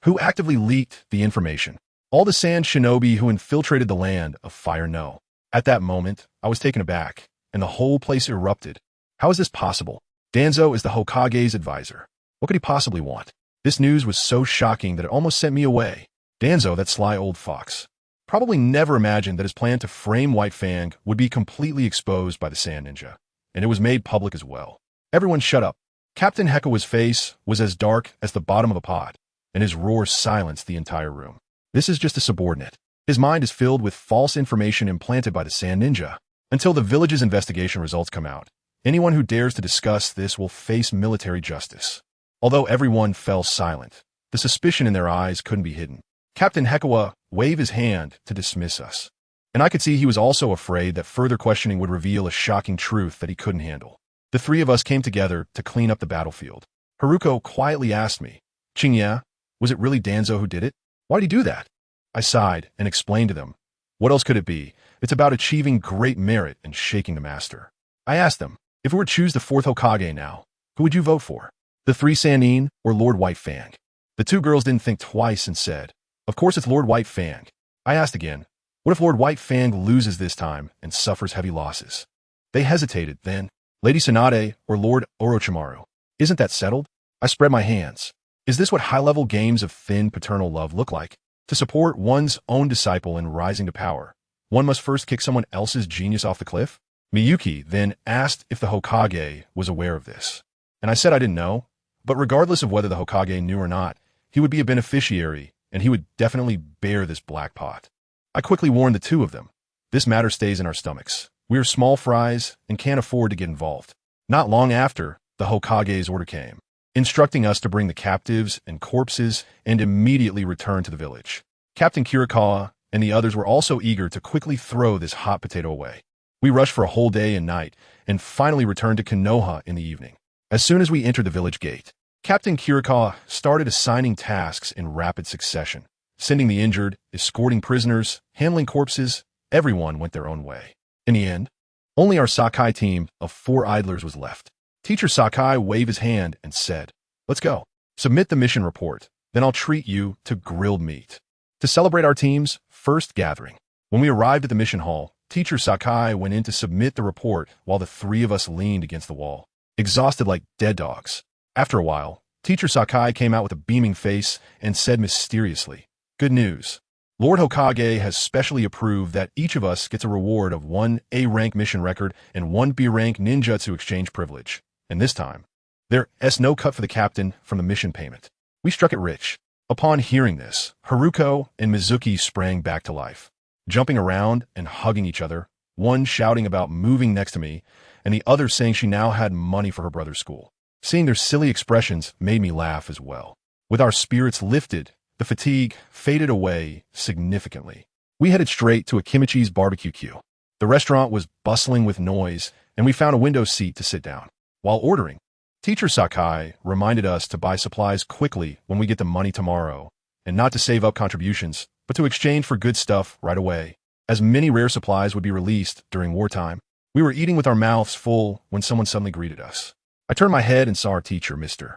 who actively leaked the information. All the sand shinobi who infiltrated the land of fire know. At that moment, I was taken aback, and the whole place erupted. How is this possible? Danzo is the Hokage's advisor. What could he possibly want? This news was so shocking that it almost sent me away. Danzo, that sly old fox, probably never imagined that his plan to frame White Fang would be completely exposed by the Sand Ninja, and it was made public as well. Everyone shut up. Captain Hekawa's face was as dark as the bottom of a pot, and his roar silenced the entire room. This is just a subordinate. His mind is filled with false information implanted by the Sand Ninja. Until the village's investigation results come out, anyone who dares to discuss this will face military justice. Although everyone fell silent, the suspicion in their eyes couldn't be hidden. Captain Hekawa waved his hand to dismiss us, and I could see he was also afraid that further questioning would reveal a shocking truth that he couldn't handle. The three of us came together to clean up the battlefield. Haruko quietly asked me, "Qingye, was it really Danzo who did it? Why'd he do that?" I sighed and explained to them. What else could it be? It's about achieving great merit and shaking the master. I asked them, if we were to choose the fourth Hokage now, who would you vote for? The three Sannin or Lord White Fang? The two girls didn't think twice and said, "Of course it's Lord White Fang." I asked again, what if Lord White Fang loses this time and suffers heavy losses? They hesitated, then, Lady Tsunade or Lord Orochimaru? Isn't that settled? I spread my hands. Is this what high-level games of thin paternal love look like? To support one's own disciple in rising to power, one must first kick someone else's genius off the cliff? Miyuki then asked if the Hokage was aware of this, and I said I didn't know, but regardless of whether the Hokage knew or not, he would be a beneficiary, and he would definitely bear this black pot. I quickly warned the two of them. This matter stays in our stomachs. We are small fries and can't afford to get involved. Not long after, the Hokage's order came, instructing us to bring the captives and corpses and immediately return to the village. Captain Kirikawa and the others were also eager to quickly throw this hot potato away. We rushed for a whole day and night, and finally returned to Konoha in the evening. As soon as we entered the village gate, Captain Kirikawa started assigning tasks in rapid succession, sending the injured, escorting prisoners, handling corpses. Everyone went their own way. In the end, only our Sakai team of 4 idlers was left. Teacher Sakai waved his hand and said, "Let's go. Submit the mission report, then I'll treat you to grilled meat." To celebrate our team's first gathering, when we arrived at the mission hall, Teacher Sakai went in to submit the report while the 3 of us leaned against the wall, exhausted like dead dogs. After a while, Teacher Sakai came out with a beaming face and said mysteriously, "Good news. Lord Hokage has specially approved that each of us gets a reward of 1 A-rank mission record and 1 B-rank ninjutsu exchange privilege. And this time, there's no cut for the captain from the mission payment." We struck it rich. Upon hearing this, Haruko and Mizuki sprang back to life, jumping around and hugging each other, one shouting about moving next to me, and the other saying she now had money for her brother's school. Seeing their silly expressions made me laugh as well. With our spirits lifted, the fatigue faded away significantly. We headed straight to a Kimichi's barbecue queue. The restaurant was bustling with noise, and we found a window seat to sit down. While ordering, Teacher Sakai reminded us to buy supplies quickly when we get the money tomorrow, and not to save up contributions, but to exchange for good stuff right away, as many rare supplies would be released during wartime. We were eating with our mouths full when someone suddenly greeted us. I turned my head and saw our teacher, Mr.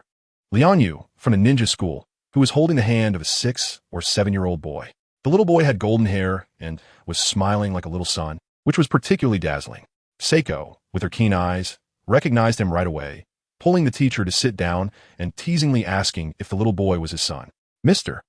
Lianyu, from the ninja school, who was holding the hand of a 6 or 7-year-old boy. The little boy had golden hair and was smiling like a little sun, which was particularly dazzling. Seiko, with her keen eyes, recognized him right away, pulling the teacher to sit down and teasingly asking if the little boy was his son. Mr.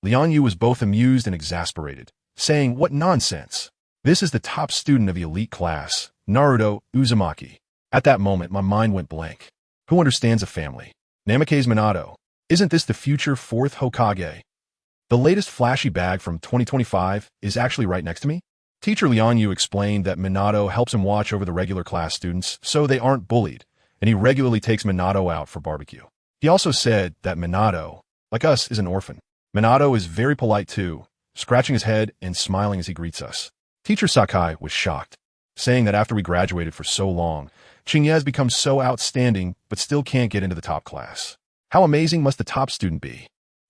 Lianyu was both amused and exasperated, saying, "What nonsense! This is the top student of the elite class, Naruto Uzumaki." At that moment, my mind went blank. Who understands a family? Namake's Minato. Isn't this the future 4th Hokage? The latest flashy bag from 2025 is actually right next to me. Teacher Lianyu explained that Minato helps him watch over the regular class students so they aren't bullied, and he regularly takes Minato out for barbecue. He also said that Minato, like us, is an orphan. Minato is very polite too, scratching his head and smiling as he greets us. Teacher Sakai was shocked, saying that after we graduated for so long, Qingye has become so outstanding but still can't get into the top class. How amazing must the top student be?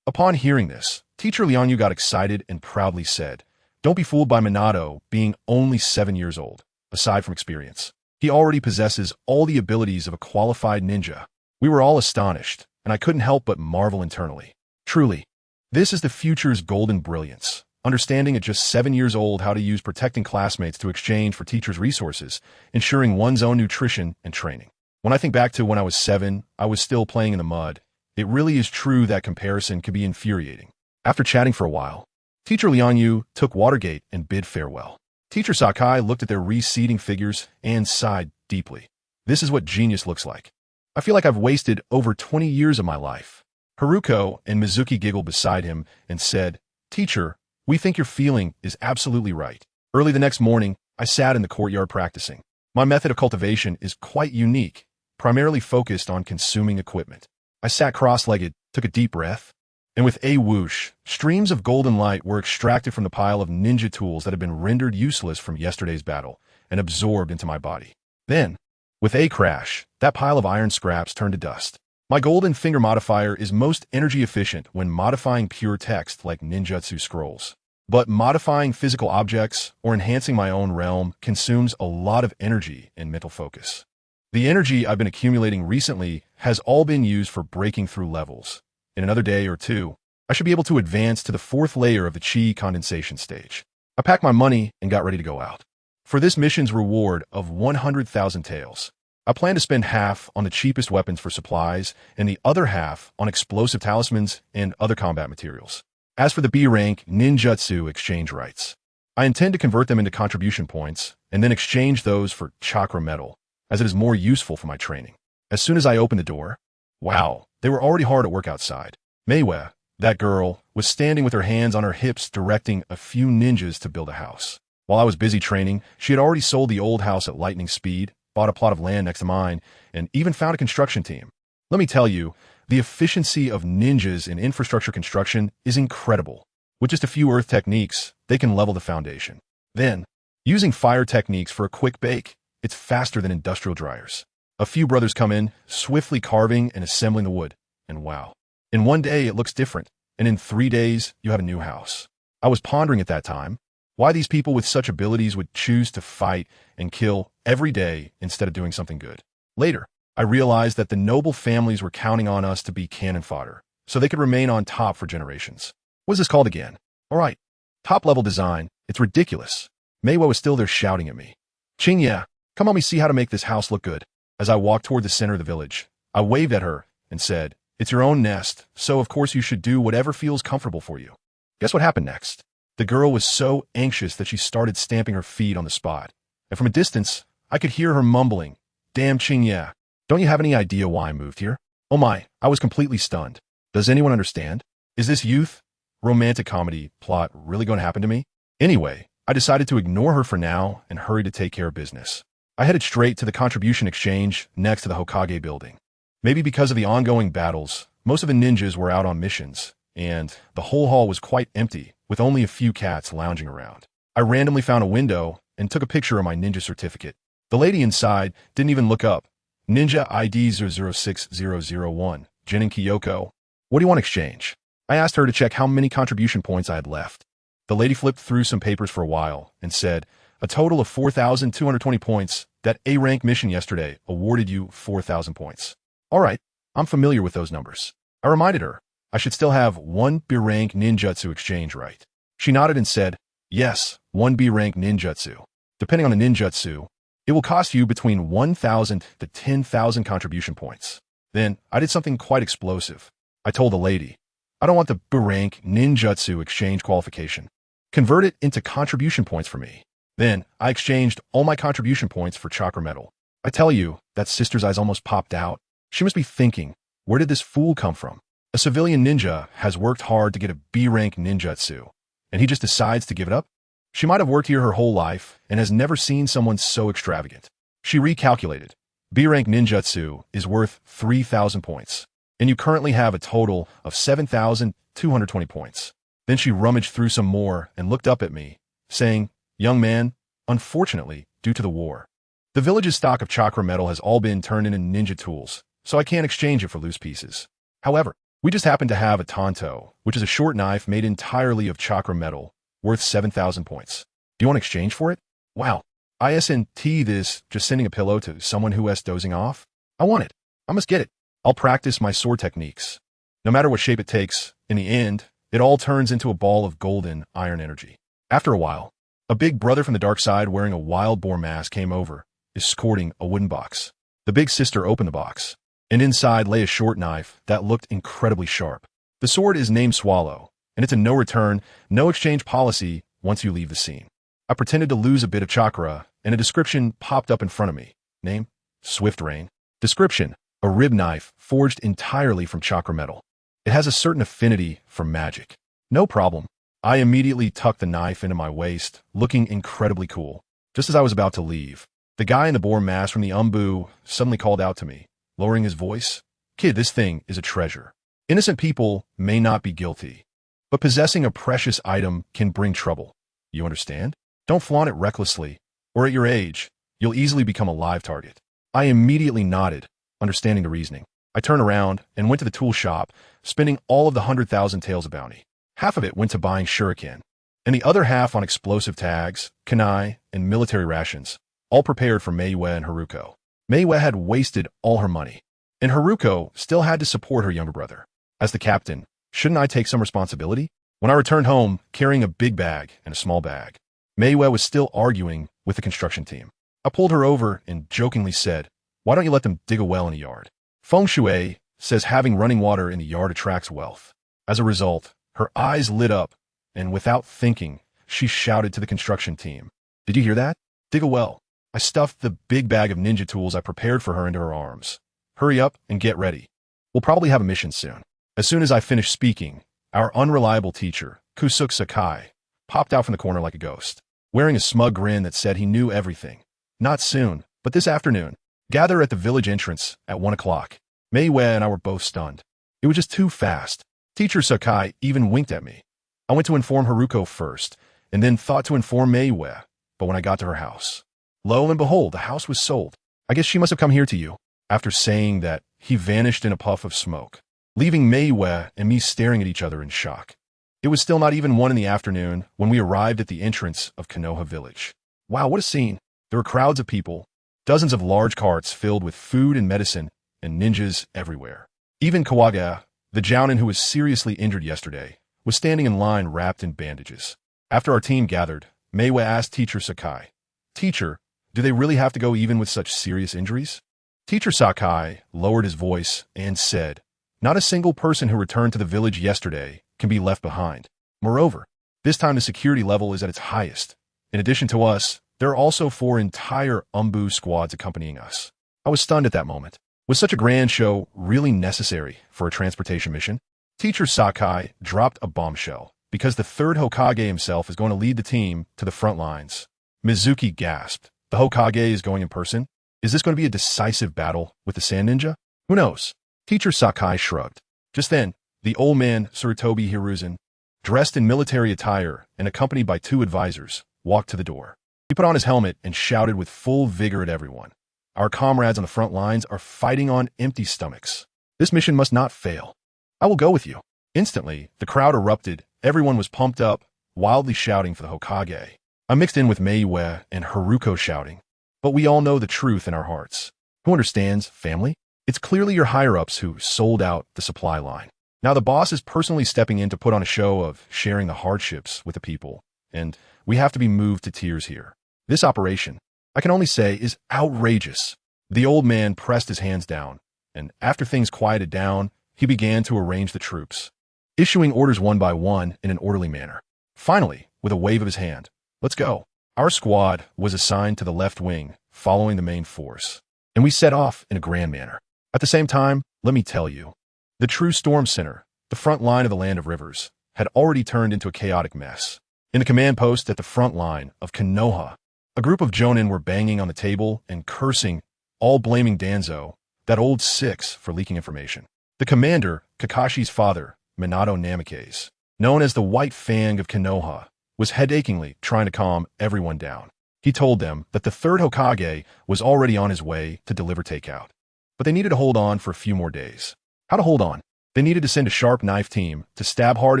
Upon hearing this, Teacher Lianyu got excited and proudly said, "Don't be fooled by Minato being only 7 years old. Aside from experience, he already possesses all the abilities of a qualified ninja." We were all astonished, and I couldn't help but marvel internally. Truly, this is the future's golden brilliance, understanding at just 7 years old how to use protecting classmates to exchange for teachers' resources, ensuring one's own nutrition and training. When I think back to when I was 7, I was still playing in the mud. It really is true that comparison can be infuriating. After chatting for a while, Teacher Lianyu took Watergate and bid farewell. Teacher Sakai looked at their receding figures and sighed deeply. This is what genius looks like. I feel like I've wasted over 20 years of my life. Haruko and Mizuki giggled beside him and said, "Teacher, we think your feeling is absolutely right." Early the next morning, I sat in the courtyard practicing. My method of cultivation is quite unique, primarily focused on consuming equipment. I sat cross-legged, took a deep breath, and with a whoosh, streams of golden light were extracted from the pile of ninja tools that had been rendered useless from yesterday's battle and absorbed into my body. Then, with a crash, that pile of iron scraps turned to dust. My golden finger modifier is most energy efficient when modifying pure text like ninjutsu scrolls. But modifying physical objects or enhancing my own realm consumes a lot of energy and mental focus. The energy I've been accumulating recently has all been used for breaking through levels. In another day or two, I should be able to advance to the 4th layer of the chi condensation stage. I packed my money and got ready to go out. For this mission's reward of 100,000 taels, I plan to spend half on the cheapest weapons for supplies and the other half on explosive talismans and other combat materials. As for the B-rank ninjutsu exchange rights, I intend to convert them into contribution points and then exchange those for chakra metal, as it is more useful for my training. As soon as I opened the door, wow, they were already hard at work outside. Meiwe, that girl, was standing with her hands on her hips directing a few ninjas to build a house. While I was busy training, she had already sold the old house at lightning speed, bought a plot of land next to mine, and even found a construction team. Let me tell you, the efficiency of ninjas in infrastructure construction is incredible. With just a few earth techniques, they can level the foundation. Then, using fire techniques for a quick bake, it's faster than industrial dryers. A few brothers come in, swiftly carving and assembling the wood, and wow. In one day, it looks different, and in 3 days, you have a new house. I was pondering at that time why these people with such abilities would choose to fight and kill every day instead of doing something good. Later, I realized that the noble families were counting on us to be cannon fodder, so they could remain on top for generations. What is this called again? All right, top-level design. It's ridiculous. Meiwe was still there shouting at me. Qingye, come help me see how to make this house look good. As I walked toward the center of the village, I waved at her and said, "It's your own nest, so of course you should do whatever feels comfortable for you." Guess what happened next? The girl was so anxious that she started stamping her feet on the spot, and from a distance, I could hear her mumbling, "Damn Qingye, don't you have any idea why I moved here?" Oh my, I was completely stunned. Does anyone understand? Is this youth romantic comedy plot really going to happen to me? Anyway, I decided to ignore her for now and hurry to take care of business. I headed straight to the contribution exchange next to the Hokage building. Maybe because of the ongoing battles, most of the ninjas were out on missions, and the whole hall was quite empty, with only a few cats lounging around. I randomly found a window and took a picture of my ninja certificate. The lady inside didn't even look up. Ninja ID 006001, Genin Kyoko. What do you want to exchange? I asked her to check how many contribution points I had left. The lady flipped through some papers for a while and said, a total of 4,220 points. That A-rank mission yesterday awarded you 4,000 points. All right, I'm familiar with those numbers. I reminded her I should still have one B-rank ninjutsu exchange, right? She nodded and said, yes, one B-rank ninjutsu. Depending on the ninjutsu, it will cost you between 1,000 to 10,000 contribution points. Then I did something quite explosive. I told the lady, I don't want the B-rank ninjutsu exchange qualification. Convert it into contribution points for me. Then I exchanged all my contribution points for chakra metal. I tell you, that sister's eyes almost popped out. She must be thinking, where did this fool come from? A civilian ninja has worked hard to get a B-rank ninjutsu, and he just decides to give it up? She might have worked here her whole life and has never seen someone so extravagant. She recalculated. B-rank ninjutsu is worth 3,000 points, and you currently have a total of 7,220 points. Then she rummaged through some more and looked up at me, saying, young man, unfortunately, due to the war, the village's stock of chakra metal has all been turned into ninja tools, so I can't exchange it for loose pieces. However, we just happen to have a tanto, which is a short knife made entirely of chakra metal, worth 7,000 points. Do you want to exchange for it? Wow. Isn't this just sending a pillow to someone who is dozing off? I want it. I must get it. I'll practice my sword techniques. No matter what shape it takes, in the end, it all turns into a ball of golden iron energy. After a while, a big brother from the dark side wearing a wild boar mask came over, escorting a wooden box. The big sister opened the box, and inside lay a short knife that looked incredibly sharp. The sword is named Swallow, and it's a no-return, no-exchange policy once you leave the scene. I pretended to lose a bit of chakra, and a description popped up in front of me. Name, Swift Rain. Description, a rib knife forged entirely from chakra metal. It has a certain affinity for magic. No problem. I immediately tucked the knife into my waist, looking incredibly cool. Just as I was about to leave, the guy in the boar mask from the Umbu suddenly called out to me, lowering his voice. Kid, this thing is a treasure. Innocent people may not be guilty, but possessing a precious item can bring trouble. You understand? Don't flaunt it recklessly, or at your age, you'll easily become a live target. I immediately nodded, understanding the reasoning. I turned around and went to the tool shop, spending all of the 100,000 taels of bounty. Half of it went to buying shuriken, and the other half on explosive tags, kunai, and military rations, all prepared for Meiwe and Haruko. Meiwe had wasted all her money, and Haruko still had to support her younger brother. As the captain, shouldn't I take some responsibility? When I returned home, carrying a big bag and a small bag, Meiwe was still arguing with the construction team. I pulled her over and jokingly said, why don't you let them dig a well in a yard? Feng Shui says having running water in the yard attracts wealth. As a result, her eyes lit up, and without thinking, she shouted to the construction team, did you hear that? Dig a well. I stuffed the big bag of ninja tools I prepared for her into her arms. Hurry up and get ready. We'll probably have a mission soon. As soon as I finished speaking, our unreliable teacher, Kusuke Sakai, popped out from the corner like a ghost, wearing a smug grin that said he knew everything. Not soon, but this afternoon. Gather at the village entrance at 1 o'clock. Meiwe and I were both stunned. It was just too fast. Teacher Sakai even winked at me. I went to inform Haruko first, and then thought to inform Meiwe, but when I got to her house, lo and behold, the house was sold. I guess she must have come here to you. After saying that, he vanished in a puff of smoke, leaving Meiwe and me staring at each other in shock. It was still not even 1 in the afternoon when we arrived at the entrance of Konoha village. Wow, what a scene. There were crowds of people, dozens of large carts filled with food and medicine, and ninjas everywhere. Even Kaguya, the jounin who was seriously injured yesterday, was standing in line wrapped in bandages. After our team gathered, Meiwe asked Teacher Sakai, Teacher, do they really have to go even with such serious injuries? Teacher Sakai lowered his voice and said, not a single person who returned to the village yesterday can be left behind. Moreover, this time the security level is at its highest. In addition to us, there are also 4 entire Umbu squads accompanying us. I was stunned at that moment. Was such a grand show really necessary for a transportation mission? Teacher Sakai dropped a bombshell because the 3rd Hokage himself is going to lead the team to the front lines. Mizuki gasped. The Hokage is going in person? Is this going to be a decisive battle with the Sand Ninja? Who knows? Teacher Sakai shrugged. Just then, the old man, Sarutobi Hiruzen, dressed in military attire and accompanied by 2 advisors, walked to the door. He put on his helmet and shouted with full vigor at everyone. Our comrades on the front lines are fighting on empty stomachs. This mission must not fail. I will go with you. Instantly, the crowd erupted. Everyone was pumped up, wildly shouting for the Hokage. I mixed in with Meiue and Haruko shouting. But we all know the truth in our hearts. Who understands, family? It's clearly your higher-ups who sold out the supply line. Now the boss is personally stepping in to put on a show of sharing the hardships with the people, and we have to be moved to tears here. This operation, I can only say, is outrageous. The old man pressed his hands down, and after things quieted down, he began to arrange the troops, issuing orders one by one in an orderly manner. Finally, with a wave of his hand, let's go. Our squad was assigned to the left wing, following the main force, and we set off in a grand manner. At the same time, let me tell you, the true storm center, the front line of the Land of Rivers, had already turned into a chaotic mess. In the command post at the front line of Konoha, a group of Genin were banging on the table and cursing, all blaming Danzo, that old six, for leaking information. The commander, Kakashi's father, Minato Namikaze, known as the White Fang of Konoha, was headachingly trying to calm everyone down. He told them that the third Hokage was already on his way to deliver takeout. But they needed to hold on for a few more days. How to hold on? They needed to send a sharp knife team to stab hard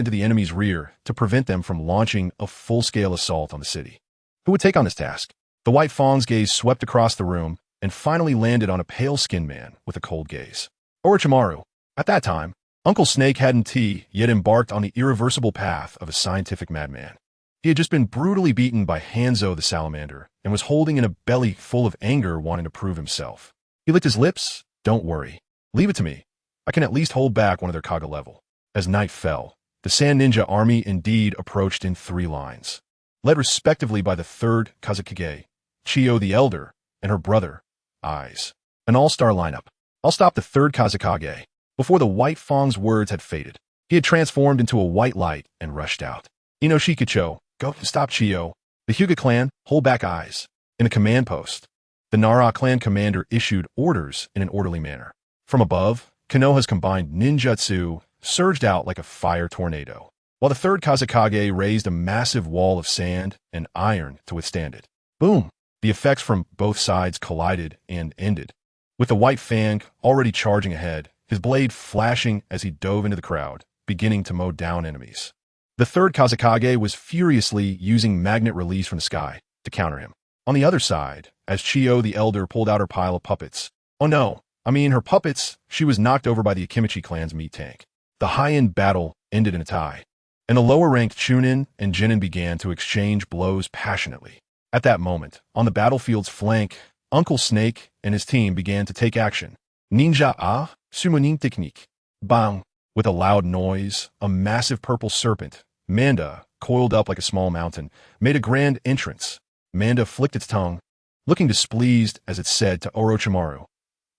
into the enemy's rear to prevent them from launching a full-scale assault on the city. Who would take on this task? The White Fang's gaze swept across the room and finally landed on a pale-skinned man with a cold gaze. Orochimaru. At that time, Uncle Snake hadn't yet embarked on the irreversible path of a scientific madman. He had just been brutally beaten by Hanzo the Salamander and was holding in a belly full of anger, wanting to prove himself. He licked his lips. Don't worry. Leave it to me. I can at least hold back one of their Kaga level. As night fell, the Sand Ninja army indeed approached in 3 lines, led respectively by the 3rd Kazekage, Chiyo the Elder, and her brother, Eyes. An all-star lineup. I'll stop the 3rd Kazekage. Before the White Fang's words had faded, he had transformed into a white light and rushed out. Inoshikacho, go stop Chiyo. The Hyuga clan, hold back Eyes. In a command post, the Nara clan commander issued orders in an orderly manner. From above, Konoha's combined ninjutsu surged out like a fire tornado, while the 3rd Kazekage raised a massive wall of sand and iron to withstand it. Boom! The effects from both sides collided and ended, with the White Fang already charging ahead, his blade flashing as he dove into the crowd, beginning to mow down enemies. The 3rd Kazekage was furiously using magnet release from the sky to counter him. On the other side, as Chiyo the Elder pulled out her pile of puppets, oh no, I mean her puppets, she was knocked over by the Akimichi clan's meat tank. The high-end battle ended in a tie, and the lower-ranked Chunin and Genin began to exchange blows passionately. At that moment, on the battlefield's flank, Uncle Snake and his team began to take action. Ninja A, Summoning Technique. Bang! With a loud noise, a massive purple serpent, Manda, coiled up like a small mountain, made a grand entrance. Manda flicked its tongue, looking displeased as it said to Orochimaru,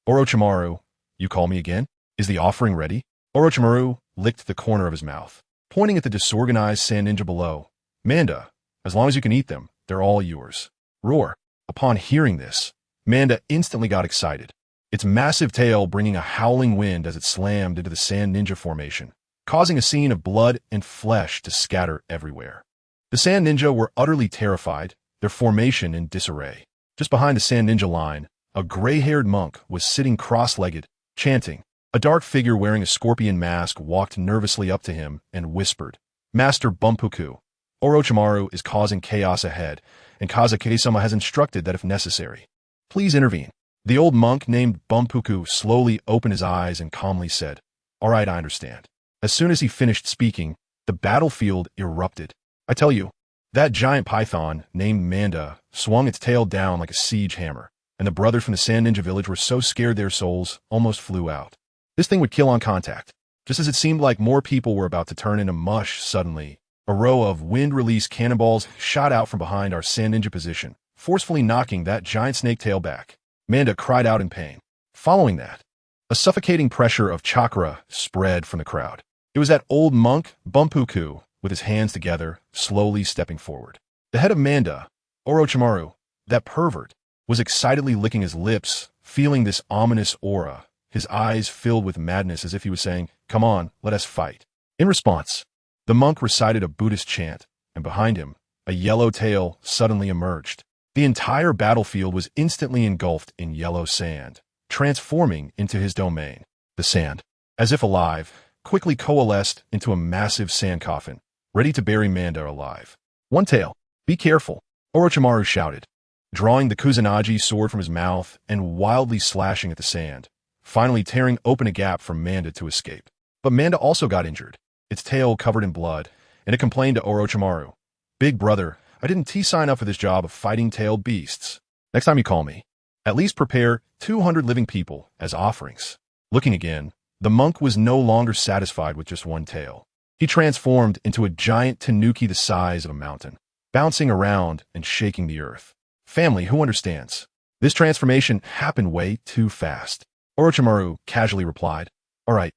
Orochimaru, you call me again? Is the offering ready? Orochimaru licked the corner of his mouth, pointing at the disorganized sand ninja below. Manda, as long as you can eat them, they're all yours. Roar. Upon hearing this, Manda instantly got excited, its massive tail bringing a howling wind as it slammed into the sand ninja formation, causing a scene of blood and flesh to scatter everywhere. The sand ninja were utterly terrified, their formation in disarray. Just behind the sand ninja line, a gray-haired monk was sitting cross-legged, chanting. A dark figure wearing a scorpion mask walked nervously up to him and whispered, Master Bumpuku, Orochimaru is causing chaos ahead, and Kazekage-sama has instructed that if necessary, please intervene. The old monk named Bumpuku slowly opened his eyes and calmly said, All right, I understand. As soon as he finished speaking, the battlefield erupted. I tell you, that giant python named Manda swung its tail down like a siege hammer, and the brothers from the Sand Ninja village were so scared their souls almost flew out. This thing would kill on contact. Just as it seemed like more people were about to turn into mush suddenly, a row of wind-release cannonballs shot out from behind our Sand Ninja position, forcefully knocking that giant snake tail back. Manda cried out in pain. Following that, a suffocating pressure of chakra spread from the crowd. It was that old monk, Bumpuku, with his hands together, slowly stepping forward. The head of Manda, Orochimaru, that pervert, was excitedly licking his lips, feeling this ominous aura, his eyes filled with madness as if he was saying, Come on, let us fight. In response, the monk recited a Buddhist chant, and behind him, a yellow tail suddenly emerged. The entire battlefield was instantly engulfed in yellow sand, transforming into his domain. The sand, as if alive, quickly coalesced into a massive sand coffin, ready to bury Manda alive. One tail. Be careful, Orochimaru shouted, drawing the Kusanagi sword from his mouth and wildly slashing at the sand, finally tearing open a gap for Manda to escape. But Manda also got injured, its tail covered in blood, and it complained to Orochimaru. Big brother, I didn't sign up for this job of fighting tailed beasts. Next time you call me, at least prepare 200 living people as offerings. Looking again, the monk was no longer satisfied with just one tail. He transformed into a giant tanuki the size of a mountain, bouncing around and shaking the earth. Family, who understands? This transformation happened way too fast. Orochimaru casually replied, All right,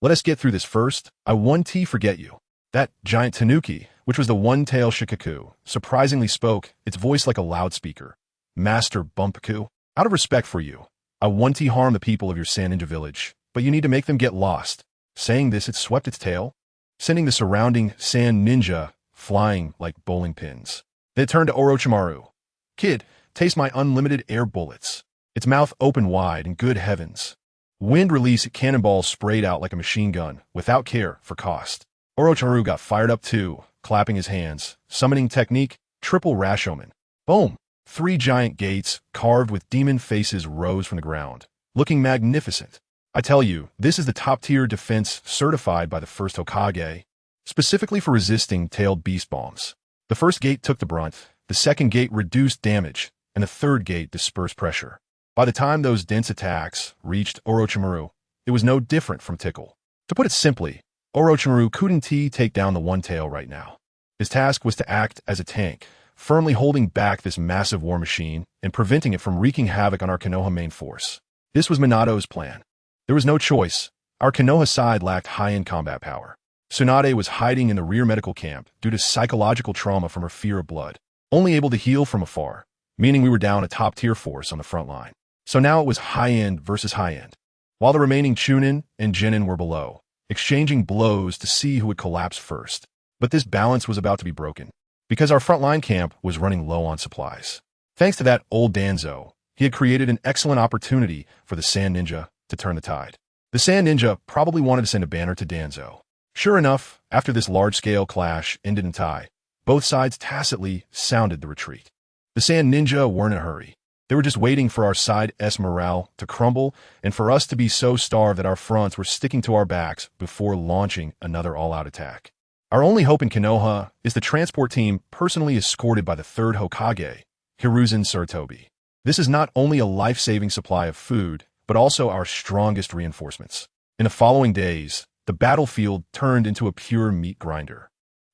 let us get through this first. I won't forget you. That giant tanuki, which was the one-tail Shikaku, surprisingly spoke, its voice like a loudspeaker. Master Bumpaku, out of respect for you, I won't harm the people of your Sand Ninja village, but you need to make them get lost. Saying this, it swept its tail, sending the surrounding Sand Ninja flying like bowling pins. Then it turned to Orochimaru. Kid, taste my unlimited air bullets. Its mouth opened wide, and good heavens. Wind-release cannonballs sprayed out like a machine gun, without care for cost. Orochimaru got fired up too, clapping his hands, summoning technique, triple Rashomon. Boom! 3 giant gates, carved with demon faces, rose from the ground, looking magnificent. I tell you, this is the top-tier defense certified by the first Hokage, specifically for resisting tailed beast bombs. The first gate took the brunt, the second gate reduced damage, and the third gate dispersed pressure. By the time those dense attacks reached Orochimaru, it was no different from Tickle. To put it simply, Orochimaru couldn't take down the one tail right now. His task was to act as a tank, firmly holding back this massive war machine and preventing it from wreaking havoc on our Konoha main force. This was Minato's plan. There was no choice. Our Konoha side lacked high-end combat power. Tsunade was hiding in the rear medical camp due to psychological trauma from her fear of blood, only able to heal from afar, meaning we were down a top-tier force on the front line. So now it was high-end versus high-end, while the remaining Chunin and Genin were below, exchanging blows to see who would collapse first. But this balance was about to be broken, because our frontline camp was running low on supplies. Thanks to that old Danzo, he had created an excellent opportunity for the Sand Ninja to turn the tide. The Sand Ninja probably wanted to send a banner to Danzo. Sure enough, after this large-scale clash ended in tie, both sides tacitly sounded the retreat. The Sand Ninja weren't in a hurry. They were just waiting for our side's morale to crumble and for us to be so starved that our fronts were sticking to our backs before launching another all-out attack. Our only hope in Konoha is the transport team personally escorted by the third Hokage, Hiruzen Sarutobi. This is not only a life-saving supply of food, but also our strongest reinforcements. In the following days, the battlefield turned into a pure meat grinder.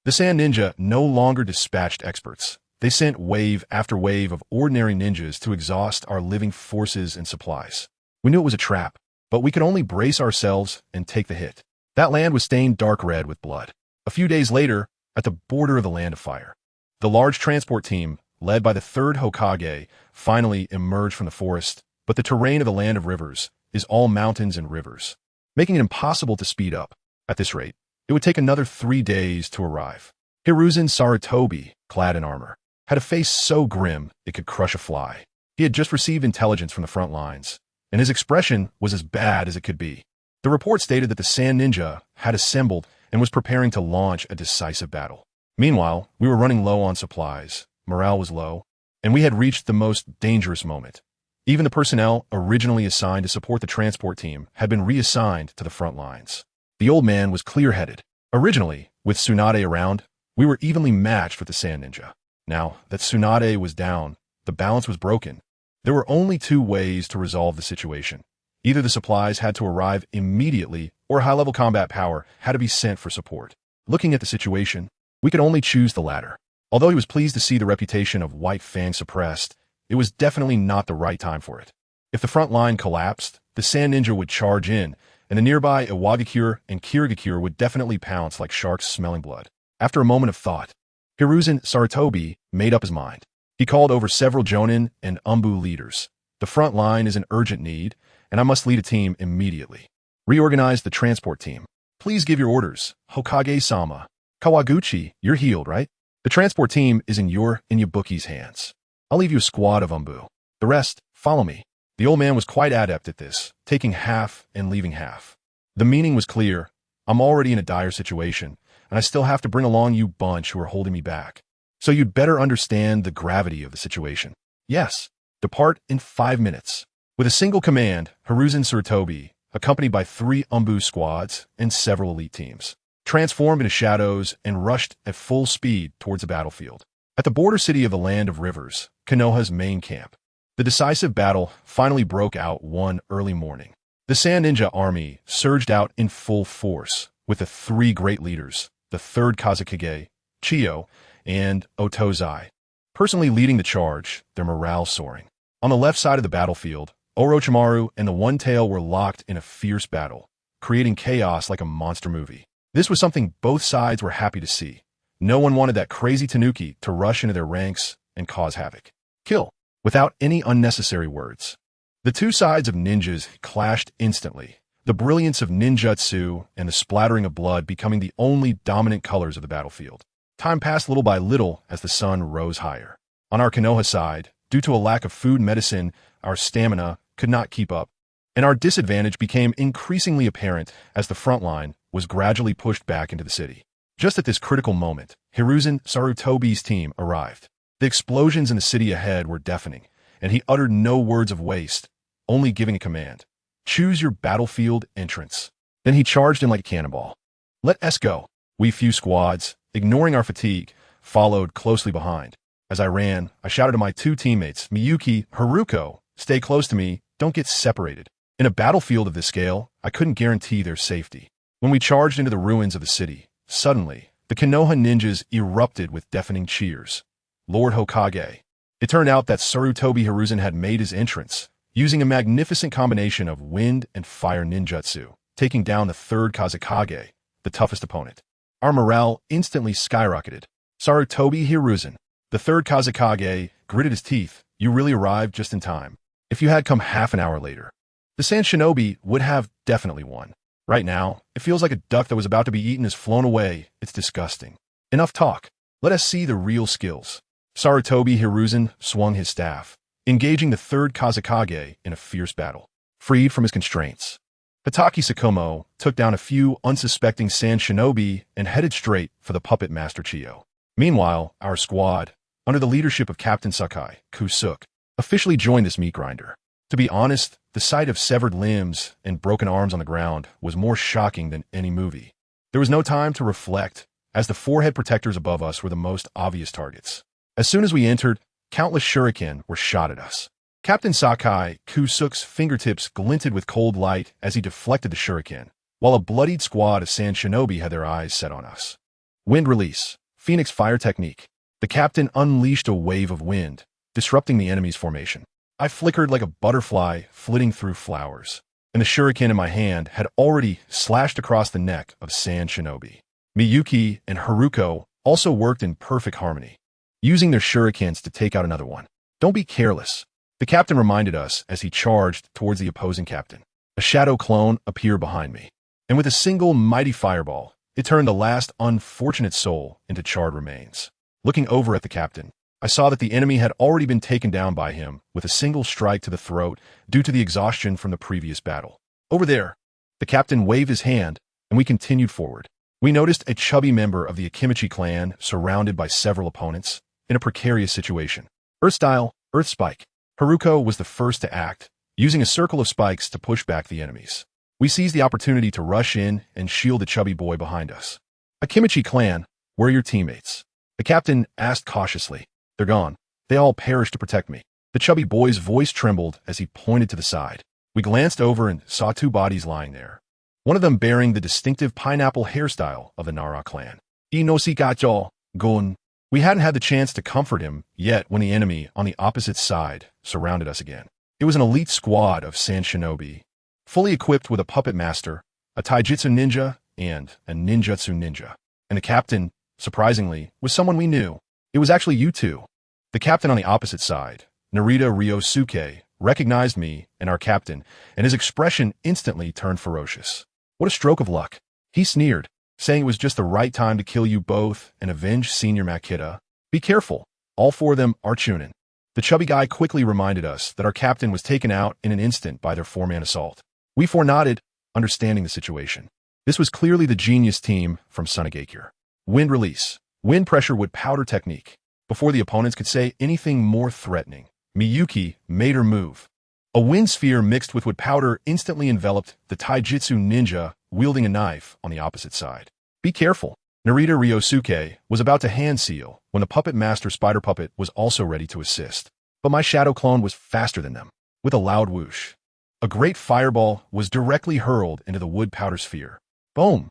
The Sand Ninja no longer dispatched experts. They sent wave after wave of ordinary ninjas to exhaust our living forces and supplies. We knew it was a trap, but we could only brace ourselves and take the hit. That land was stained dark red with blood. A few days later, at the border of the Land of Fire, the large transport team, led by the third Hokage, finally emerged from the forest, but the terrain of the Land of Rivers is all mountains and rivers, making it impossible to speed up. At this rate, it would take another 3 days to arrive. Hiruzen Sarutobi, clad in armor, had a face so grim it could crush a fly. He had just received intelligence from the front lines, and his expression was as bad as it could be. The report stated that the Sand Ninja had assembled and was preparing to launch a decisive battle. Meanwhile, we were running low on supplies, morale was low, and we had reached the most dangerous moment. Even the personnel originally assigned to support the transport team had been reassigned to the front lines. The old man was clear-headed. Originally, with Tsunade around, we were evenly matched with the Sand Ninja. Now that Tsunade was down, the balance was broken. There were only 2 ways to resolve the situation. Either the supplies had to arrive immediately, or high-level combat power had to be sent for support. Looking at the situation, we could only choose the latter. Although he was pleased to see the reputation of White Fang suppressed, it was definitely not the right time for it. If the front line collapsed, the Sand Ninja would charge in, and the nearby Iwagakure and Kirigakure would definitely pounce like sharks smelling blood. After a moment of thought, Hiruzen Sarutobi made up his mind. He called over several Jonin and Umbu leaders. The front line is an urgent need, and I must lead a team immediately. Reorganize the transport team. Please give your orders, Hokage-sama. Kawaguchi, you're healed, right? The transport team is in your Ibuki's hands. I'll leave you a squad of umbu. The rest, follow me. The old man was quite adept at this, taking half and leaving half. The meaning was clear. I'm already in a dire situation, and I still have to bring along you bunch who are holding me back. So you'd better understand the gravity of the situation. Yes, depart in 5 minutes. With a single command, Hiruzen Sarutobi, accompanied by 3 umbu squads and several elite teams, transformed into shadows and rushed at full speed towards the battlefield. At the border city of the Land of Rivers, Konoha's main camp, the decisive battle finally broke out one early morning. The Sand Ninja army surged out in full force, with the 3 great leaders, the 3rd Kazekage, Chiyo, and Otozai, personally leading the charge, their morale soaring. On the left side of the battlefield, Orochimaru and the One-Tail were locked in a fierce battle, creating chaos like a monster movie. This was something both sides were happy to see. No one wanted that crazy Tanuki to rush into their ranks and cause havoc. Kill, without any unnecessary words. The 2 sides of ninjas clashed instantly, the brilliance of ninjutsu and the splattering of blood becoming the only dominant colors of the battlefield. Time passed little by little as the sun rose higher. On our Konoha side, due to a lack of food and medicine, our stamina could not keep up, and our disadvantage became increasingly apparent as the front line was gradually pushed back into the city. Just at this critical moment, Hiruzen Sarutobi's team arrived. The explosions in the city ahead were deafening, and he uttered no words of waste, only giving a command. Choose your battlefield entrance. Then he charged in like a cannonball. Let us go. We few squads, ignoring our fatigue, followed closely behind. As I ran, I shouted to my 2 teammates, Miyuki, Haruko, stay close to me, don't get separated. In a battlefield of this scale, I couldn't guarantee their safety. When we charged into the ruins of the city, suddenly, the Konoha ninjas erupted with deafening cheers. Lord Hokage. It turned out that Sarutobi Hiruzen had made his entrance, using a magnificent combination of wind and fire ninjutsu, taking down the 3rd Kazekage, the toughest opponent. Our morale instantly skyrocketed. Sarutobi Hiruzen, the 3rd Kazekage, gritted his teeth. You really arrived just in time. If you had come half an hour later, the Sand Shinobi would have definitely won. Right now, it feels like a duck that was about to be eaten is flown away. It's disgusting. Enough talk. Let us see the real skills. Sarutobi Hiruzen swung his staff, engaging the 3rd Kazekage in a fierce battle. Freed from his constraints, Hitaki Sakomo took down a few unsuspecting Sand Shinobi and headed straight for the puppet master Chiyo. Meanwhile, our squad, under the leadership of Captain Sakai, Kusuke, officially joined this meat grinder. To be honest, the sight of severed limbs and broken arms on the ground was more shocking than any movie. There was no time to reflect, as the forehead protectors above us were the most obvious targets. As soon as we entered, countless shuriken were shot at us. Captain Sakai, Kusuke's fingertips glinted with cold light as he deflected the shuriken, while a bloodied squad of Sand Shinobi had their eyes set on us. Wind release, Phoenix fire technique. The captain unleashed a wave of wind, disrupting the enemy's formation. I flickered like a butterfly flitting through flowers, and the shuriken in my hand had already slashed across the neck of Sand Shinobi. Miyuki and Haruko also worked in perfect harmony, using their shurikens to take out another one. Don't be careless, the captain reminded us as he charged towards the opposing captain. A shadow clone appeared behind me, and with a single mighty fireball, it turned the last unfortunate soul into charred remains. Looking over at the captain, I saw that the enemy had already been taken down by him with a single strike to the throat due to the exhaustion from the previous battle. Over there, the captain waved his hand, and we continued forward. We noticed a chubby member of the Akimichi clan surrounded by several opponents in a precarious situation. Earth style, Earth Spike. Haruko was the first to act, using a circle of spikes to push back the enemies. We seized the opportunity to rush in and shield the chubby boy behind us. Akimichi clan, where are your teammates? The captain asked cautiously. They're gone. They all perished to protect me. The chubby boy's voice trembled as he pointed to the side. We glanced over and saw 2 bodies lying there, one of them bearing the distinctive pineapple hairstyle of the Nara clan. Inoshikacho, Gun. We hadn't had the chance to comfort him yet when the enemy on the opposite side surrounded us again. It was an elite squad of Sand Shinobi, fully equipped with a puppet master, a taijutsu ninja, and a ninjutsu ninja. And the captain, surprisingly, was someone we knew. It was actually you two. The captain on the opposite side, Narita Ryosuke, recognized me and our captain, and his expression instantly turned ferocious. What a stroke of luck. He sneered, saying it was just the right time to kill you both and avenge Senior Makita. Be careful. All 4 of them are Chunin. The chubby guy quickly reminded us that our captain was taken out in an instant by their four-man assault. We four nodded, understanding the situation. This was clearly the genius team from Sunagakure. Wind release. Wind pressure would powder technique. Before the opponents could say anything more threatening, Miyuki made her move. A wind sphere mixed with wood powder instantly enveloped the taijutsu ninja wielding a knife on the opposite side. Be careful. Narita Ryosuke was about to hand seal when the puppet master spider puppet was also ready to assist. But my shadow clone was faster than them. With a loud whoosh, a great fireball was directly hurled into the wood powder sphere. Boom!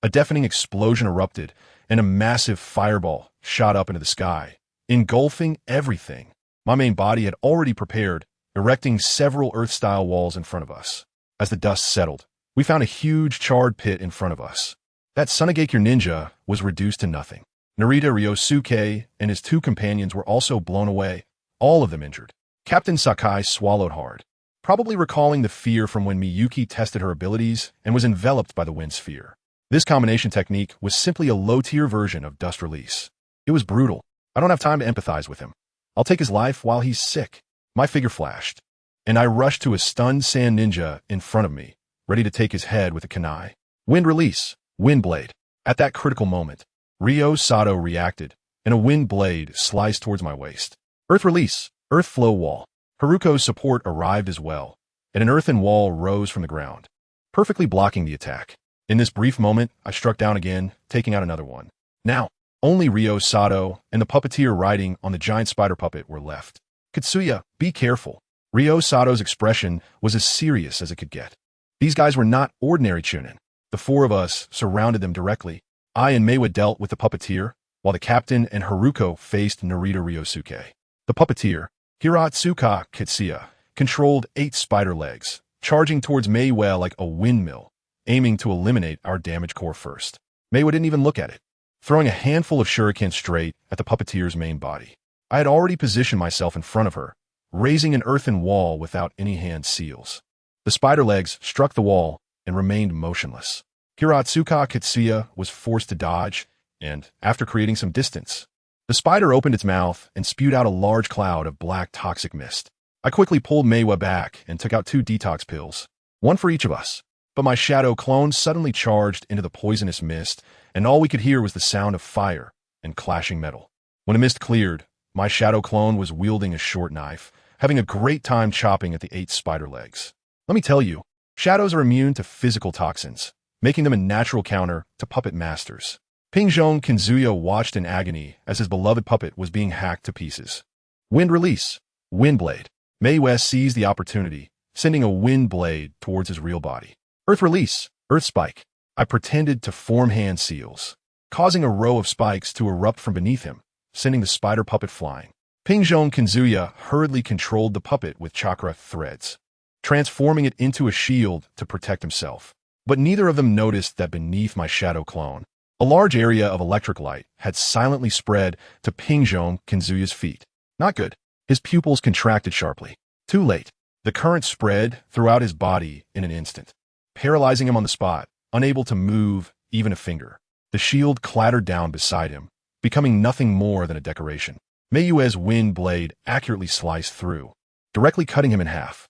A deafening explosion erupted, and a massive fireball shot up into the sky, engulfing everything. My main body had already prepared, erecting several Earth-style walls in front of us. As the dust settled, we found a huge charred pit in front of us. That Sunagakure ninja was reduced to nothing. Narita Ryosuke and his two companions were also blown away, all of them injured. Captain Sakai swallowed hard, probably recalling the fear from when Miyuki tested her abilities and was enveloped by the wind sphere. This combination technique was simply a low-tier version of dust release. It was brutal. I don't have time to empathize with him. I'll take his life while he's sick. My figure flashed, and I rushed to a stunned sand ninja in front of me, ready to take his head with a kunai. Wind release. Wind blade. At that critical moment, Ryo Sato reacted, and a wind blade sliced towards my waist. Earth release. Earth flow wall. Haruko's support arrived as well, and an earthen wall rose from the ground, perfectly blocking the attack. In this brief moment, I struck down again, taking out another one. Now, only Ryo Sato and the puppeteer riding on the giant spider puppet were left. Katsuya, be careful. Ryo Sato's expression was as serious as it could get. These guys were not ordinary chunin. The four of us surrounded them directly. I and Meiwa dealt with the puppeteer, while the captain and Haruko faced Narita Ryosuke. The puppeteer, Hiratsuka Katsuya, controlled 8 spider legs, charging towards Meiwa like a windmill, aiming to eliminate our damaged core first. Meiwa didn't even look at it, throwing a handful of shurikens straight at the puppeteer's main body. I had already positioned myself in front of her, raising an earthen wall without any hand seals. The spider legs struck the wall and remained motionless. Hiratsuka Katsuya was forced to dodge, and, after creating some distance, the spider opened its mouth and spewed out a large cloud of black toxic mist. I quickly pulled Meiwa back and took out 2 detox pills, one for each of us. But my shadow clone suddenly charged into the poisonous mist, and all we could hear was the sound of fire and clashing metal. When the mist cleared, my shadow clone was wielding a short knife, having a great time chopping at the 8 spider legs. Let me tell you, shadows are immune to physical toxins, making them a natural counter to puppet masters. Pingzhong Kinzuya watched in agony as his beloved puppet was being hacked to pieces. Wind release. Wind blade. Meiwa seized the opportunity, sending a wind blade towards his real body. Earth release. Earth spike. I pretended to form hand seals, causing a row of spikes to erupt from beneath him, sending the spider puppet flying. Pingzhong Kinzuya hurriedly controlled the puppet with chakra threads, transforming it into a shield to protect himself. But neither of them noticed that beneath my shadow clone, a large area of electric light had silently spread to Pingzhong Kinzuya's feet. Not good. His pupils contracted sharply. Too late. The current spread throughout his body in an instant, paralyzing him on the spot, unable to move even a finger. The shield clattered down beside him, becoming nothing more than a decoration. Meiwa's wind blade accurately sliced through, directly cutting him in half.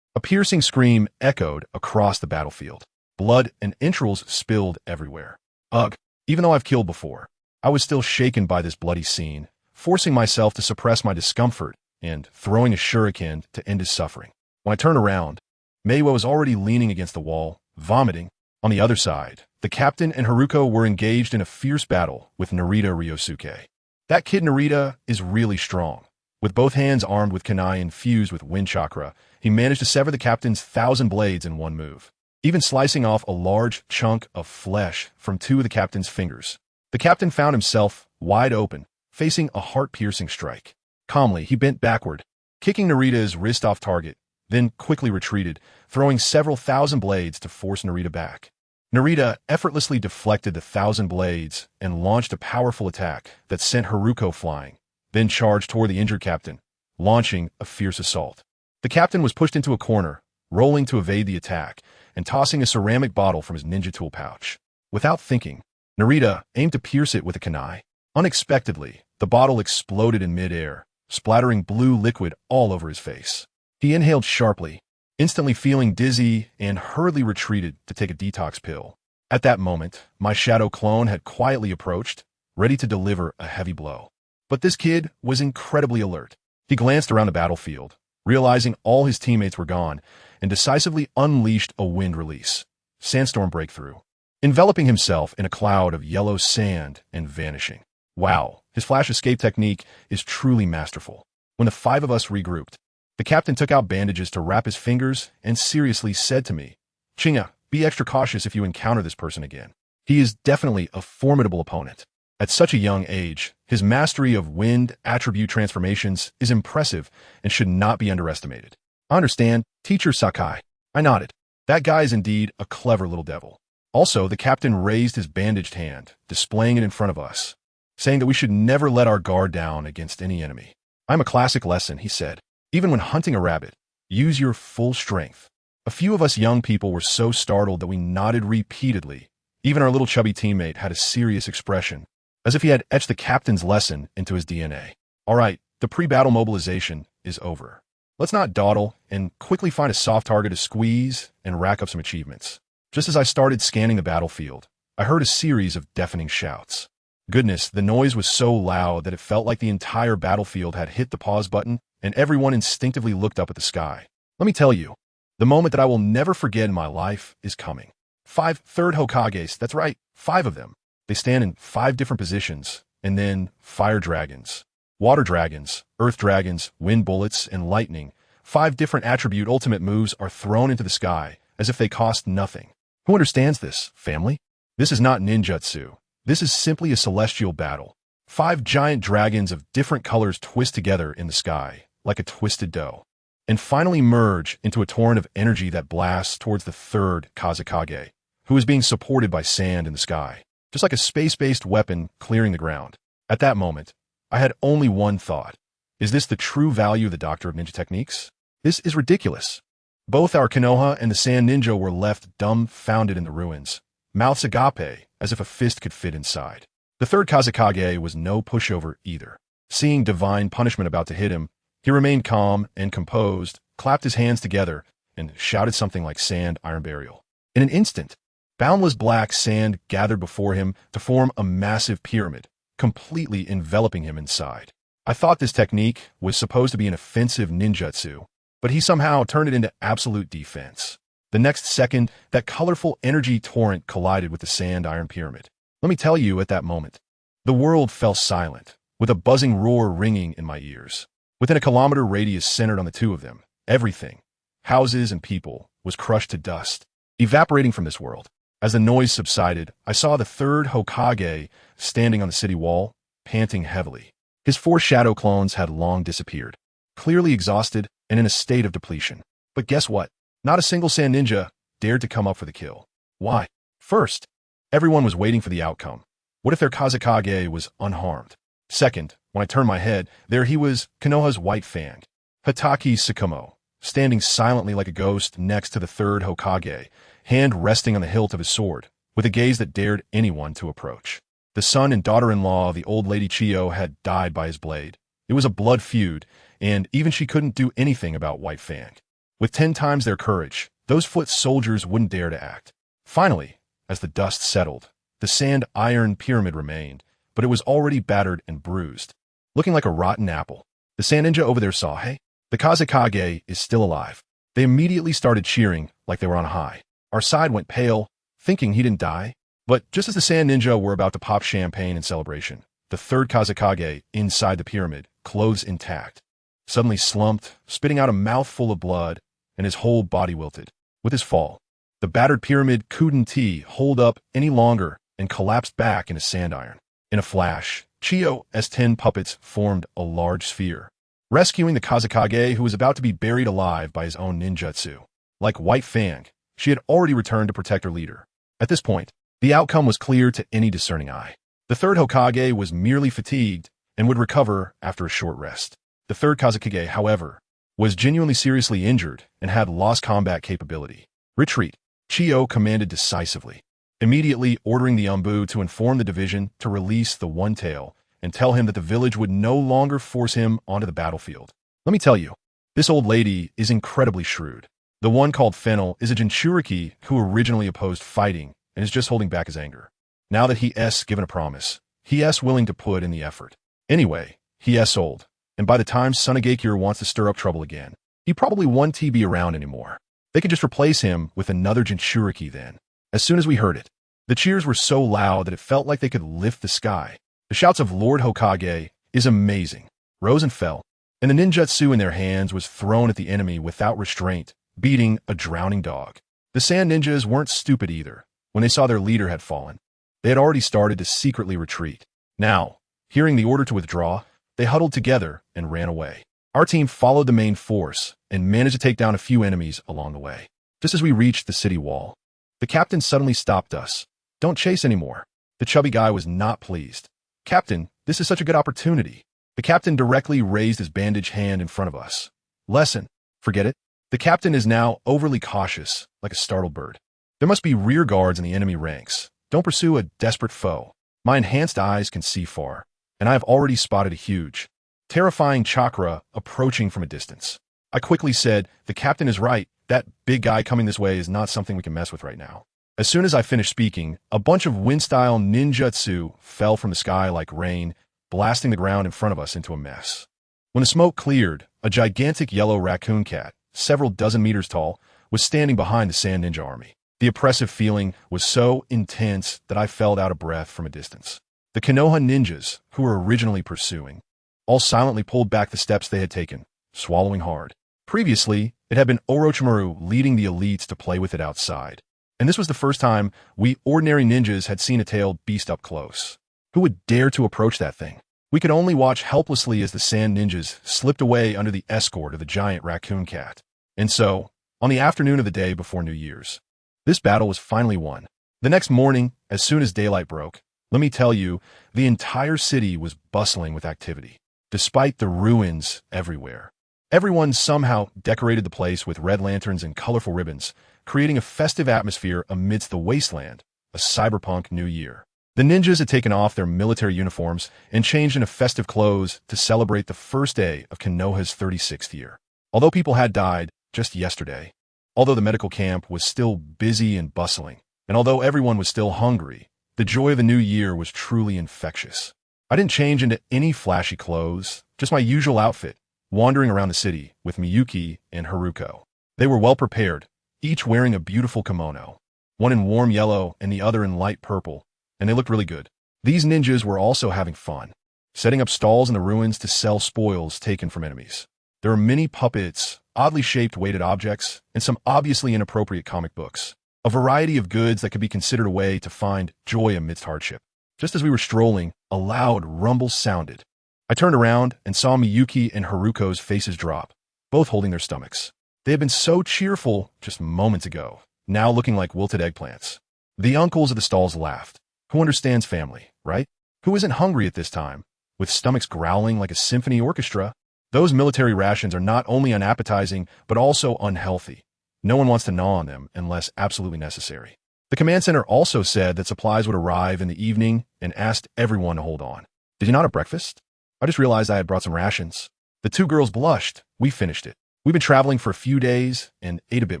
A piercing scream echoed across the battlefield. Blood and entrails spilled everywhere. Ugh, even though I've killed before, I was still shaken by this bloody scene, forcing myself to suppress my discomfort and throwing a shuriken to end his suffering. When I turned around, Meiwa was already leaning against the wall, vomiting. On the other side, the captain and Haruko were engaged in a fierce battle with Narita Ryosuke. That kid Narita is really strong. With both hands armed with kunai infused with wind chakra, he managed to sever the captain's 1,000 blades in one move, even slicing off a large chunk of flesh from 2 of the captain's fingers. The captain found himself wide open, facing a heart-piercing strike. Calmly, he bent backward, kicking Narita's wrist off target, then quickly retreated, throwing several thousand blades to force Narita back. Narita effortlessly deflected the 1,000 blades and launched a powerful attack that sent Haruko flying, then charged toward the injured captain, launching a fierce assault. The captain was pushed into a corner, rolling to evade the attack, and tossing a ceramic bottle from his ninja tool pouch. Without thinking, Narita aimed to pierce it with a kunai. Unexpectedly, the bottle exploded in midair, splattering blue liquid all over his face. He inhaled sharply, instantly feeling dizzy, and hurriedly retreated to take a detox pill. At that moment, my shadow clone had quietly approached, ready to deliver a heavy blow. But this kid was incredibly alert. He glanced around the battlefield, realizing all his teammates were gone, and decisively unleashed a wind release, Sandstorm Breakthrough, enveloping himself in a cloud of yellow sand and vanishing. Wow, his flash escape technique is truly masterful. When the five of us regrouped, the captain took out bandages to wrap his fingers and seriously said to me, "Qingye, be extra cautious if you encounter this person again. He is definitely a formidable opponent." At such a young age, his mastery of wind attribute transformations is impressive and should not be underestimated. "I understand, Teacher Sakai." I nodded. That guy is indeed a clever little devil. Also, the captain raised his bandaged hand, displaying it in front of us, saying that we should never let our guard down against any enemy. "I'm a classic lesson," he said. "Even when hunting a rabbit, use your full strength." A few of us young people were so startled that we nodded repeatedly. Even our little chubby teammate had a serious expression, as if he had etched the captain's lesson into his DNA. All right, the pre-battle mobilization is over. Let's not dawdle and quickly find a soft target to squeeze and rack up some achievements. Just as I started scanning the battlefield, I heard a series of deafening shouts. Goodness, the noise was so loud that it felt like the entire battlefield had hit the pause button and everyone instinctively looked up at the sky. Let me tell you, the moment that I will never forget in my life is coming. 5 third Hokages, that's right, 5 of them. They stand in 5 different positions, and then fire dragons, water dragons, earth dragons, wind bullets, and lightning. 5 different attribute ultimate moves are thrown into the sky as if they cost nothing. Who understands this, family? This is not ninjutsu. This is simply a celestial battle. 5 giant dragons of different colors twist together in the sky, like a twisted dough, and finally merge into a torrent of energy that blasts towards the third Kazekage, who is being supported by sand in the sky, just like a space-based weapon clearing the ground. At that moment, I had only one thought. Is this the true value of the Doctor of Ninja Techniques? This is ridiculous. Both our Konoha and the Sand Ninja were left dumbfounded in the ruins, mouths agape, as if a fist could fit inside. The third Kazekage was no pushover either. Seeing divine punishment about to hit him, he remained calm and composed, clapped his hands together, and shouted something like sand iron burial. In an instant, boundless black sand gathered before him to form a massive pyramid, completely enveloping him inside. I thought this technique was supposed to be an offensive ninjutsu, but he somehow turned it into absolute defense. The next second, that colorful energy torrent collided with the sand iron pyramid. Let me tell you, at that moment, the world fell silent, with a buzzing roar ringing in my ears. Within a kilometer radius centered on the 2 of them, everything, houses and people, was crushed to dust, evaporating from this world. As the noise subsided, I saw the third Hokage standing on the city wall, panting heavily. His 4 shadow clones had long disappeared, clearly exhausted and in a state of depletion. But guess what? Not a single sand ninja dared to come up for the kill. Why? First, everyone was waiting for the outcome. What if their Kazekage was unharmed? Second, when I turned my head, there he was, Konoha's white fang, Hitaki Tsukumo, standing silently like a ghost next to the third Hokage, hand resting on the hilt of his sword, with a gaze that dared anyone to approach. The son and daughter-in-law of the old lady Chiyo had died by his blade. It was a blood feud, and even she couldn't do anything about White Fang. With 10 times their courage, those foot soldiers wouldn't dare to act. Finally, as the dust settled, the sand iron pyramid remained, but it was already battered and bruised, looking like a rotten apple. The sand ninja over there saw, hey, the Kazekage is still alive. They immediately started cheering like they were on a high. Our side went pale, thinking he didn't die. But just as the Sand Ninja were about to pop champagne in celebration, the third Kazekage inside the pyramid, clothes intact, suddenly slumped, spitting out a mouthful of blood, and his whole body wilted. With his fall, the battered pyramid couldn't hold up any longer and collapsed back into sand iron. In a flash, Chiyo's 10 puppets formed a large sphere, rescuing the Kazekage who was about to be buried alive by his own ninjutsu. Like White Fang, she had already returned to protect her leader. At this point, the outcome was clear to any discerning eye. The third Hokage was merely fatigued and would recover after a short rest. The third Kazekage, however, was genuinely seriously injured and had lost combat capability. Retreat, Chiyo commanded decisively, immediately ordering the Umbu to inform the division to release the One Tail and tell him that the village would no longer force him onto the battlefield. Let me tell you, this old lady is incredibly shrewd. The one called Fennel is a Jinchuriki who originally opposed fighting and is just holding back his anger. Now that he's given a promise, he's willing to put in the effort. Anyway, he's old, and by the time Sunagakure wants to stir up trouble again, he probably won't be around anymore. They could just replace him with another Jinchuriki then. As soon as we heard it, the cheers were so loud that it felt like they could lift the sky. The shouts of Lord Hokage is amazing. Rose and fell, and the ninjutsu in their hands was thrown at the enemy without restraint, beating a drowning dog. The sand ninjas weren't stupid either. When they saw their leader had fallen, they had already started to secretly retreat. Now, hearing the order to withdraw, they huddled together and ran away. Our team followed the main force and managed to take down a few enemies along the way. Just as we reached the city wall, the captain suddenly stopped us. Don't chase anymore. The chubby guy was not pleased. Captain, this is such a good opportunity. The captain directly raised his bandaged hand in front of us. Lesson. Forget it. The captain is now overly cautious, like a startled bird. There must be rear guards in the enemy ranks. Don't pursue a desperate foe. My enhanced eyes can see far, and I have already spotted a huge, terrifying chakra approaching from a distance. I quickly said, the captain is right. That big guy coming this way is not something we can mess with right now. As soon as I finished speaking, a bunch of wind-style ninjutsu fell from the sky like rain, blasting the ground in front of us into a mess. When the smoke cleared, a gigantic yellow raccoon cat, several dozen meters tall, was standing behind the sand ninja army. The oppressive feeling was so intense that I felt out of breath from a distance. The Konoha ninjas, who were originally pursuing, all silently pulled back the steps they had taken, swallowing hard. Previously, it had been Orochimaru leading the elites to play with it outside. And this was the first time we ordinary ninjas had seen a tailed beast up close. Who would dare to approach that thing? We could only watch helplessly as the sand ninjas slipped away under the escort of the giant raccoon cat. And so, on the afternoon of the day before New Year's, this battle was finally won. The next morning, as soon as daylight broke, let me tell you, the entire city was bustling with activity, despite the ruins everywhere. Everyone somehow decorated the place with red lanterns and colorful ribbons, creating a festive atmosphere amidst the wasteland, a cyberpunk new year. The ninjas had taken off their military uniforms and changed into festive clothes to celebrate the first day of Konoha's 36th year. Although people had died just yesterday, although the medical camp was still busy and bustling, and although everyone was still hungry, the joy of the new year was truly infectious. I didn't change into any flashy clothes, just my usual outfit, wandering around the city with Miyuki and Haruko. They were well prepared, each wearing a beautiful kimono, one in warm yellow and the other in light purple, and they looked really good. These ninjas were also having fun, setting up stalls in the ruins to sell spoils taken from enemies. There were many puppets, oddly shaped weighted objects, and some obviously inappropriate comic books. A variety of goods that could be considered a way to find joy amidst hardship. Just as we were strolling, a loud rumble sounded. I turned around and saw Miyuki and Haruko's faces drop, both holding their stomachs. They had been so cheerful just moments ago, now looking like wilted eggplants. The uncles of the stalls laughed. Who understands family, right? Who isn't hungry at this time, with stomachs growling like a symphony orchestra? Those military rations are not only unappetizing, but also unhealthy. No one wants to gnaw on them unless absolutely necessary. The command center also said that supplies would arrive in the evening and asked everyone to hold on. Did you not have breakfast? I just realized I had brought some rations. The two girls blushed. We finished it. We've been traveling for a few days and ate a bit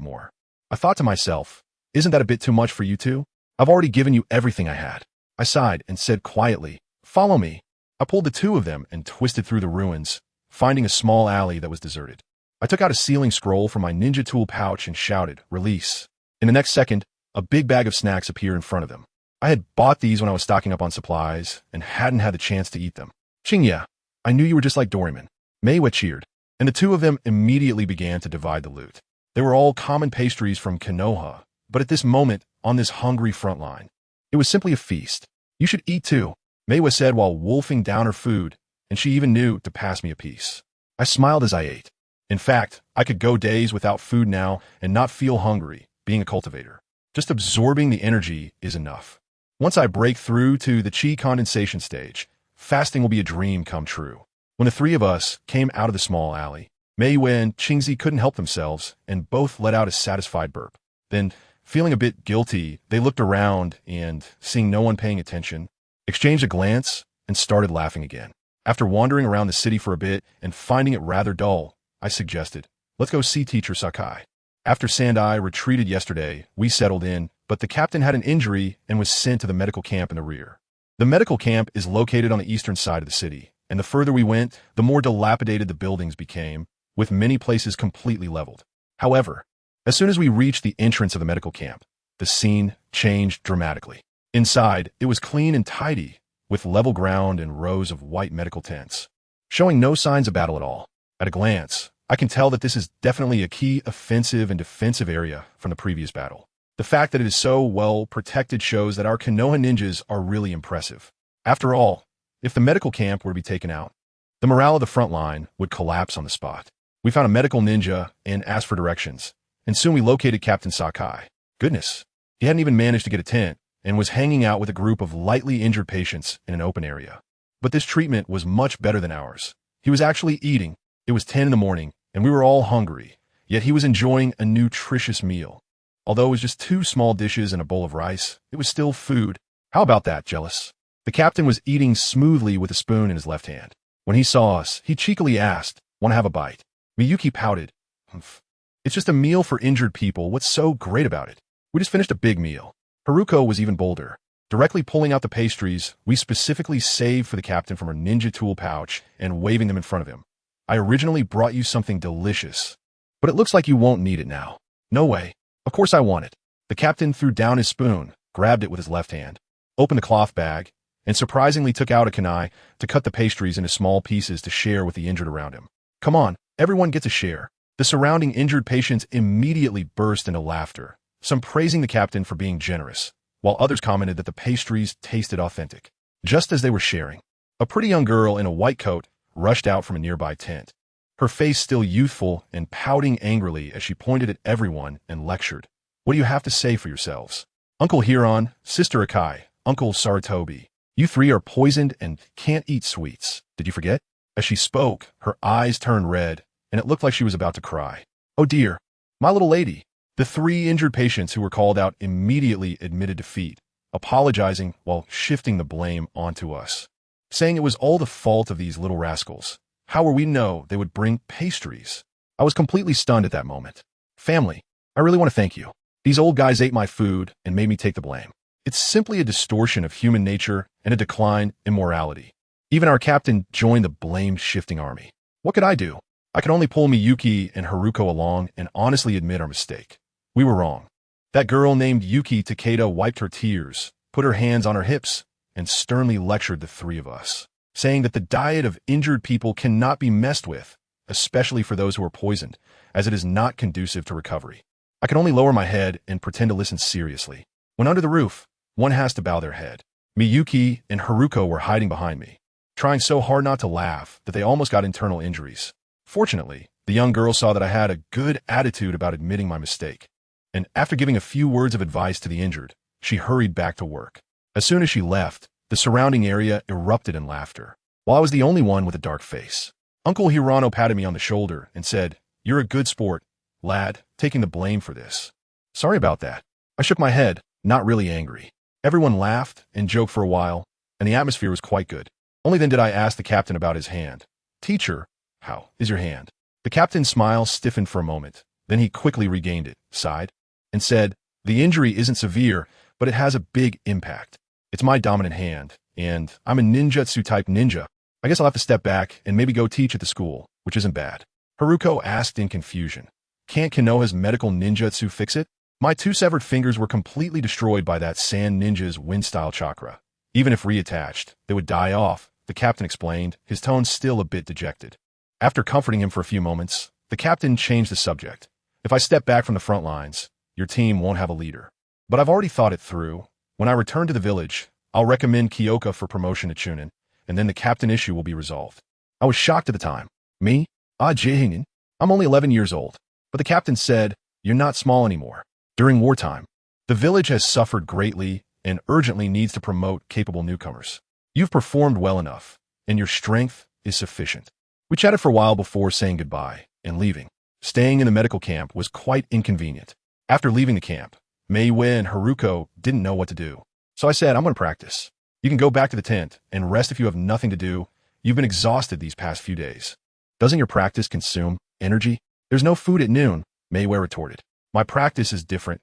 more. I thought to myself, isn't that a bit too much for you two? I've already given you everything I had. I sighed and said quietly, follow me. I pulled the two of them and twisted through the ruins, finding a small alley that was deserted. I took out a sealing scroll from my ninja tool pouch and shouted, release. In the next second, a big bag of snacks appeared in front of them. I had bought these when I was stocking up on supplies and hadn't had the chance to eat them. Qingye, I knew you were just like Doraemon. Meiwa cheered, and the two of them immediately began to divide the loot. They were all common pastries from Konoha, but at this moment, on this hungry front line, it was simply a feast. You should eat too, Meiwa said while wolfing down her food, and she even knew to pass me a piece. I smiled as I ate. In fact, I could go days without food now and not feel hungry, being a cultivator. Just absorbing the energy is enough. Once I break through to the chi condensation stage, fasting will be a dream come true. When the three of us came out of the small alley, Meiwa and Qingye couldn't help themselves and both let out a satisfied burp. Then, feeling a bit guilty, they looked around and, seeing no one paying attention, exchanged a glance and started laughing again. After wandering around the city for a bit and finding it rather dull, I suggested, let's go see Teacher Sakai. After Sandai retreated yesterday, we settled in, but the captain had an injury and was sent to the medical camp in the rear. The medical camp is located on the eastern side of the city, and the further we went, the more dilapidated the buildings became, with many places completely leveled. However, as soon as we reached the entrance of the medical camp, the scene changed dramatically. Inside, it was clean and tidy, with level ground and rows of white medical tents, showing no signs of battle at all. At a glance, I can tell that this is definitely a key offensive and defensive area from the previous battle. The fact that it is so well protected shows that our Konoha ninjas are really impressive. After all, if the medical camp were to be taken out, the morale of the front line would collapse on the spot. We found a medical ninja and asked for directions, and soon we located Captain Sakai. Goodness, he hadn't even managed to get a tent and was hanging out with a group of lightly injured patients in an open area. But this treatment was much better than ours. He was actually eating. It was 10 in the morning, and we were all hungry, yet he was enjoying a nutritious meal. Although it was just 2 small dishes and a bowl of rice, it was still food. How about that, jealous? The captain was eating smoothly with a spoon in his left hand. When he saw us, he cheekily asked, "Want to have a bite?" Miyuki pouted. "Humph. It's just a meal for injured people. What's so great about it? We just finished a big meal." Haruko was even bolder. Directly pulling out the pastries we specifically saved for the captain from her ninja tool pouch and waving them in front of him. "I originally brought you something delicious, but it looks like you won't need it now." "No way. Of course I want it." The captain threw down his spoon, grabbed it with his left hand, opened the cloth bag, and surprisingly took out a kunai to cut the pastries into small pieces to share with the injured around him. "Come on, everyone gets a share." The surrounding injured patients immediately burst into laughter, some praising the captain for being generous, while others commented that the pastries tasted authentic. Just as they were sharing, a pretty young girl in a white coat rushed out from a nearby tent, her face still youthful and pouting angrily as she pointed at everyone and lectured. "What do you have to say for yourselves? Uncle Hiron, Sister Akai, Uncle Saratobi, you 3 are poisoned and can't eat sweets. Did you forget?" As she spoke, her eyes turned red, and it looked like she was about to cry. "Oh dear, my little lady." The 3 injured patients who were called out immediately admitted defeat, apologizing while shifting the blame onto us, saying it was all the fault of these little rascals. How were we to know they would bring pastries? I was completely stunned at that moment. "Family, I really want to thank you. These old guys ate my food and made me take the blame. It's simply a distortion of human nature and a decline in morality." Even our captain joined the blame-shifting army. What could I do? I could only pull Miyuki and Haruko along and honestly admit our mistake. We were wrong. That girl named Yuki Takeda wiped her tears, put her hands on her hips, and sternly lectured the 3 of us, saying that the diet of injured people cannot be messed with, especially for those who are poisoned, as it is not conducive to recovery. I could only lower my head and pretend to listen seriously. When under the roof, one has to bow their head. Miyuki and Haruko were hiding behind me, trying so hard not to laugh that they almost got internal injuries. Fortunately, the young girl saw that I had a good attitude about admitting my mistake, and after giving a few words of advice to the injured, she hurried back to work. As soon as she left, the surrounding area erupted in laughter, while I was the only one with a dark face. Uncle Hirano patted me on the shoulder and said, "You're a good sport, lad, taking the blame for this." "Sorry about that." I shook my head, not really angry. Everyone laughed and joked for a while, and the atmosphere was quite good. Only then did I ask the captain about his hand. "Teacher, how is your hand?" The captain's smile stiffened for a moment. Then he quickly regained it, sighed, and said, "The injury isn't severe, but it has a big impact. It's my dominant hand, and I'm a ninjutsu-type ninja. I guess I'll have to step back and maybe go teach at the school, which isn't bad." Haruko asked in confusion, "Can't Konoha's medical ninjutsu fix it?" My 2 severed fingers were completely destroyed by that sand ninja's wind-style chakra. Even if reattached, they would die off, the captain explained, his tone still a bit dejected. After comforting him for a few moments, the captain changed the subject. "If I step back from the front lines, your team won't have a leader. But I've already thought it through. When I return to the village, I'll recommend Kyoka for promotion to Chunin, and then the captain issue will be resolved." I was shocked at the time. "Me? Genin? I'm only 11 years old." But the captain said, "You're not small anymore. During wartime, the village has suffered greatly and urgently needs to promote capable newcomers. You've performed well enough, and your strength is sufficient." We chatted for a while before saying goodbye and leaving. Staying in the medical camp was quite inconvenient. After leaving the camp, Meiwe and Haruko didn't know what to do. So I said, "I'm going to practice." You can go back to the tent and rest if you have nothing to do. You've been exhausted these past few days. Doesn't your practice consume energy? There's no food at noon, Mayway retorted. My practice is different.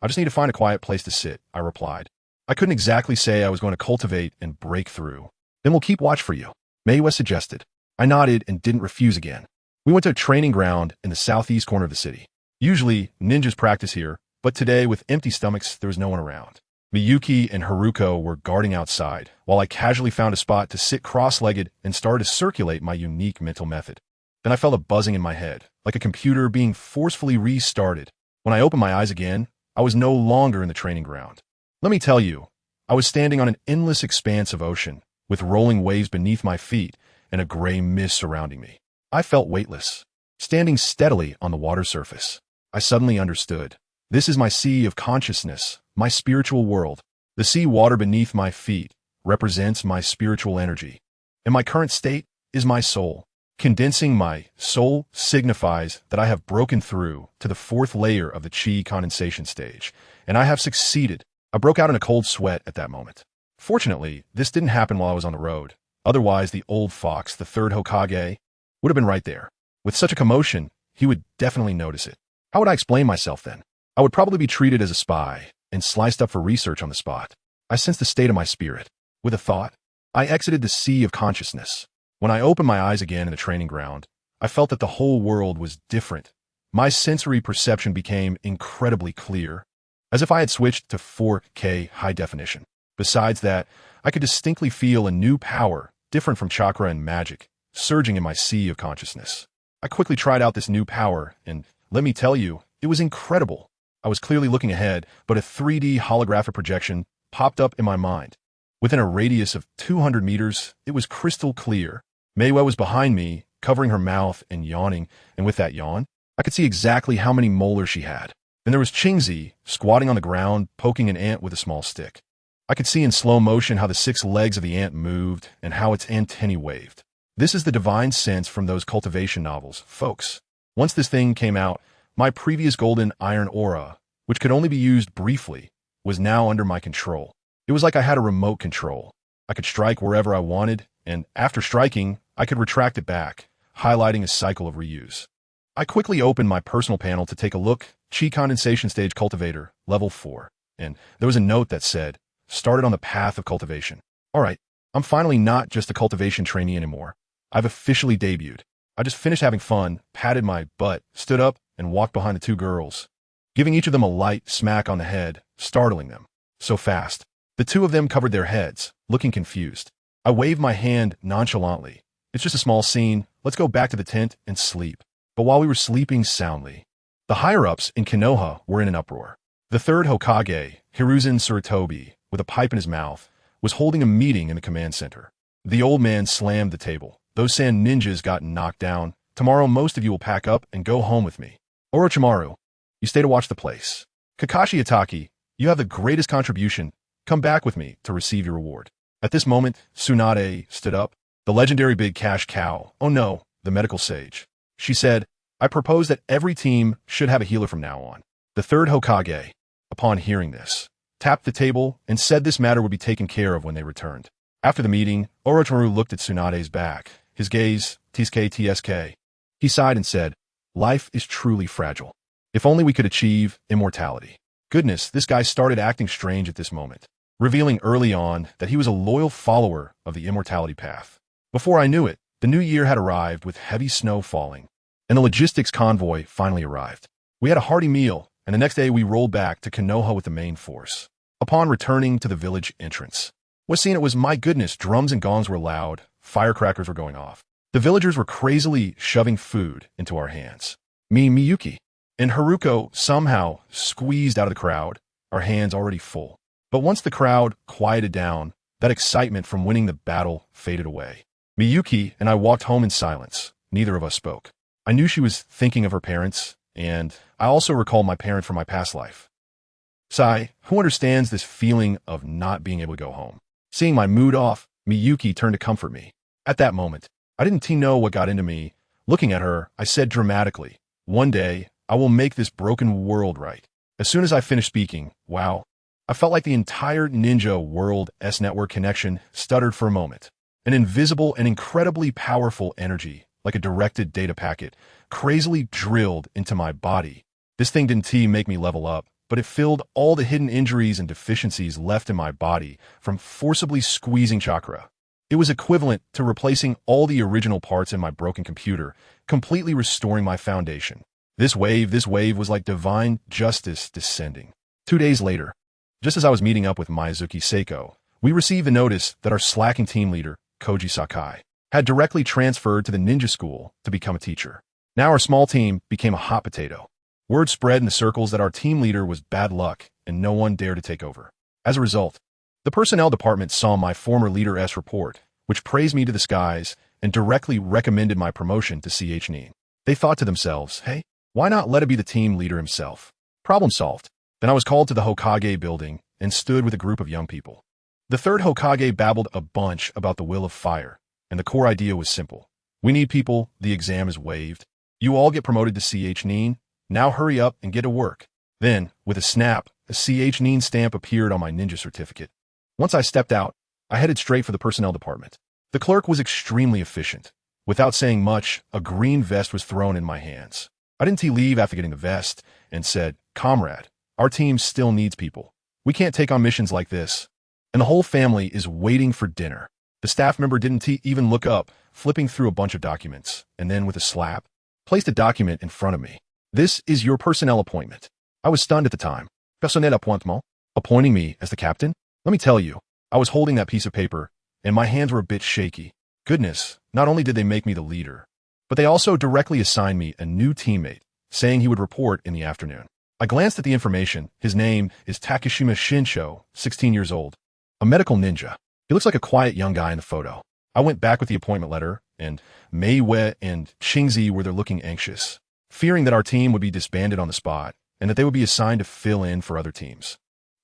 I just need to find a quiet place to sit, I replied. I couldn't exactly say I was going to cultivate and break through. Then we'll keep watch for you, Mayway suggested. I nodded and didn't refuse again. We went to a training ground in the southeast corner of the city. Usually, ninjas practice here, but today, with empty stomachs, there was no one around. Miyuki and Haruko were guarding outside, while I casually found a spot to sit cross-legged and started to circulate my unique mental method. Then I felt a buzzing in my head, like a computer being forcefully restarted. When I opened my eyes again, I was no longer in the training ground. Let me tell you, I was standing on an endless expanse of ocean, with rolling waves beneath my feet and a gray mist surrounding me. I felt weightless, standing steadily on the water surface. I suddenly understood. This is my sea of consciousness, my spiritual world. The sea water beneath my feet represents my spiritual energy, and my current state is my soul. Condensing my soul signifies that I have broken through to the fourth layer of the chi condensation stage, and I have succeeded. I broke out in a cold sweat at that moment. Fortunately, this didn't happen while I was on the road. Otherwise, the old fox, the third Hokage, would have been right there. With such a commotion, he would definitely notice it. How would I explain myself then? I would probably be treated as a spy and sliced up for research on the spot. I sensed the state of my spirit. With a thought, I exited the sea of consciousness. When I opened my eyes again in the training ground, I felt that the whole world was different. My sensory perception became incredibly clear, as if I had switched to 4K high definition. Besides that, I could distinctly feel a new power, different from chakra and magic, surging in my sea of consciousness. I quickly tried out this new power, and let me tell you, it was incredible. I was clearly looking ahead, but a 3D holographic projection popped up in my mind. Within a radius of 200 meters, it was crystal clear. Mayway was behind me, covering her mouth and yawning, and with that yawn, I could see exactly how many molars she had. Then there was Qingye, squatting on the ground, poking an ant with a small stick. I could see in slow motion how the 6 legs of the ant moved and how its antennae waved. This is the divine sense from those cultivation novels, folks. Once this thing came out, my previous golden iron aura, which could only be used briefly, was now under my control. It was like I had a remote control. I could strike wherever I wanted, and after striking, I could retract it back, highlighting a cycle of reuse. I quickly opened my personal panel to take a look, Chi Condensation Stage Cultivator, Level 4, and there was a note that said, started on the path of cultivation. All right, I'm finally not just a cultivation trainee anymore. I've officially debuted. I just finished having fun, patted my butt, stood up, and walked behind the 2 girls, giving each of them a light smack on the head, startling them. So fast. The 2 of them covered their heads, looking confused. I waved my hand nonchalantly. It's just a small scene. Let's go back to the tent and sleep. But while we were sleeping soundly, the higher-ups in Konoha were in an uproar. The third Hokage, Hiruzen Tsurutobi, with a pipe in his mouth, was holding a meeting in the command center. The old man slammed the table. Those sand ninjas got knocked down. Tomorrow most of you will pack up and go home with me. Orochimaru, you stay to watch the place. Kakashi Itaki, you have the greatest contribution. Come back with me to receive your reward. At this moment, Tsunade stood up, the legendary big cash cow. Oh no, the medical sage. She said, I propose that every team should have a healer from now on. The third Hokage, upon hearing this, tapped the table and said this matter would be taken care of when they returned. After the meeting, Orochimaru looked at Tsunade's back, his gaze, tsk. He sighed and said, life is truly fragile. If only we could achieve immortality. Goodness, this guy started acting strange at this moment, revealing early on that he was a loyal follower of the immortality path. Before I knew it, the new year had arrived with heavy snow falling, and the logistics convoy finally arrived. We had a hearty meal, and the next day we rolled back to Konoha with the main force. Upon returning to the village entrance, what scene it was, my goodness, drums and gongs were loud, firecrackers were going off. The villagers were crazily shoving food into our hands. Me, Miyuki, and Haruko somehow squeezed out of the crowd, our hands already full. But once the crowd quieted down, that excitement from winning the battle faded away. Miyuki and I walked home in silence. Neither of us spoke. I knew she was thinking of her parents, and I also recalled my parent from my past life. Sai, who understands this feeling of not being able to go home? Seeing my mood off, Miyuki turned to comfort me. At that moment, I didn't know what got into me. Looking at her, I said dramatically, one day, I will make this broken world right. As soon as I finished speaking, wow, I felt like the entire Ninja World network connection stuttered for a moment. An invisible and incredibly powerful energy, like a directed data packet, crazily drilled into my body. This thing didn't make me level up, but it filled all the hidden injuries and deficiencies left in my body from forcibly squeezing chakra. It was equivalent to replacing all the original parts in my broken computer, completely restoring my foundation. This wave was like divine justice descending. 2 days later, just as I was meeting up with Miyazuki Seiko, we received a notice that our slacking team leader, Koji Sakai, had directly transferred to the ninja school to become a teacher. Now our small team became a hot potato. Word spread in the circles that our team leader was bad luck and no one dared to take over. As a result, the personnel department saw my former leader's report, which praised me to the skies and directly recommended my promotion to Genin. They thought to themselves, hey, why not let it be the team leader himself? Problem solved. Then I was called to the Hokage building and stood with a group of young people. The third Hokage babbled a bunch about the will of fire, and the core idea was simple. We need people, the exam is waived. You all get promoted to Genin. Now hurry up and get to work. Then, with a snap, a Genin stamp appeared on my ninja certificate. Once I stepped out, I headed straight for the personnel department. The clerk was extremely efficient. Without saying much, a green vest was thrown in my hands. I didn't leave after getting the vest and said, Comrade, our team still needs people. We can't take on missions like this. And the whole family is waiting for dinner. The staff member didn't even look up, flipping through a bunch of documents, and then with a slap, placed a document in front of me. This is your personnel appointment. I was stunned at the time. Personnel appointement? Appointing me as the captain? Let me tell you, I was holding that piece of paper, and my hands were a bit shaky. Goodness, not only did they make me the leader, but they also directly assigned me a new teammate, saying he would report in the afternoon. I glanced at the information. His name is Takashima Shinsho, 16 years old, a medical ninja. He looks like a quiet young guy in the photo. I went back with the appointment letter, and Meiwe and Qingye were there looking anxious, fearing that our team would be disbanded on the spot and that they would be assigned to fill in for other teams.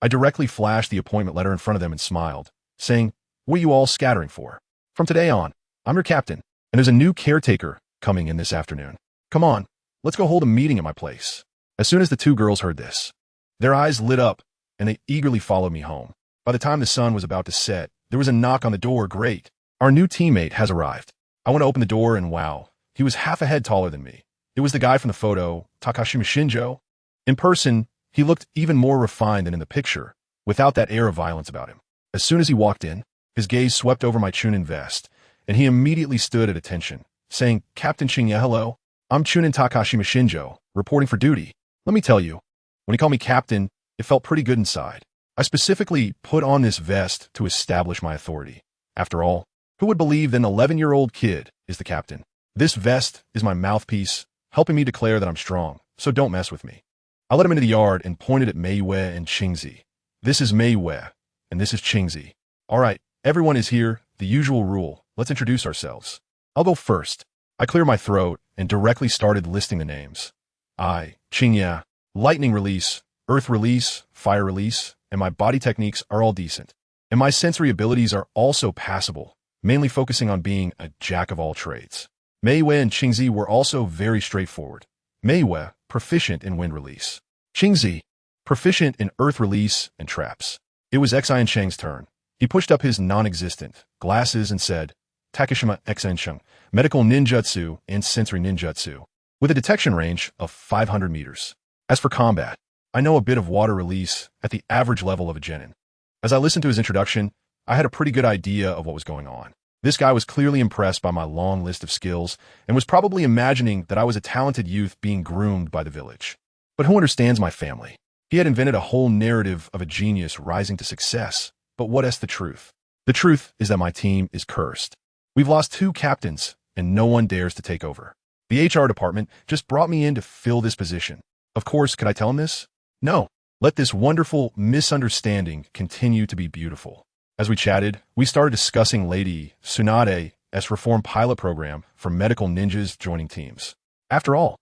I directly flashed the appointment letter in front of them and smiled, saying, what are you all scattering for? From today on, I'm your captain, and there's a new caretaker coming in this afternoon. Come on, let's go hold a meeting at my place. As soon as the two girls heard this, their eyes lit up, and they eagerly followed me home. By the time the sun was about to set, there was a knock on the door. Great. Our new teammate has arrived. I went to open the door, and wow, he was half a head taller than me. It was the guy from the photo, Takashima Shinjo. In person, he looked even more refined than in the picture, without that air of violence about him. As soon as he walked in, his gaze swept over my Chunin vest, and he immediately stood at attention, saying, Captain Qingye, hello. I'm Chunin Takashima Shinjo, reporting for duty. Let me tell you, when he called me captain, it felt pretty good inside. I specifically put on this vest to establish my authority. After all, who would believe that an 11-year-old kid is the captain? This vest is my mouthpiece, helping me declare that I'm strong, so don't mess with me. I led him into the yard and pointed at Meiwe and Qingye. This is Meiwe, and this is Qingye. All right, everyone is here, the usual rule. Let's introduce ourselves. I'll go first. I cleared my throat and directly started listing the names. I, Qingye, lightning release, earth release, fire release, and my body techniques are all decent. And my sensory abilities are also passable, mainly focusing on being a jack of all trades. Meiwe and Qingye were also very straightforward. Meiwe, proficient in wind release. Qingye, proficient in earth release and traps. It was Xian Sheng's turn. He pushed up his non-existent glasses and said, Takashima Xian Sheng, medical ninjutsu and sensory ninjutsu, with a detection range of 500 meters. As for combat, I know a bit of water release at the average level of a genin. As I listened to his introduction, I had a pretty good idea of what was going on. This guy was clearly impressed by my long list of skills and was probably imagining that I was a talented youth being groomed by the village. But who understands my family? He had invented a whole narrative of a genius rising to success. But what is the truth? The truth is that my team is cursed. We've lost 2 captains, and no one dares to take over. The HR department just brought me in to fill this position. Of course, could I tell him this? No. Let this wonderful misunderstanding continue to be beautiful. As we chatted, we started discussing Lady Tsunade's reform pilot program for medical ninjas joining teams. After all,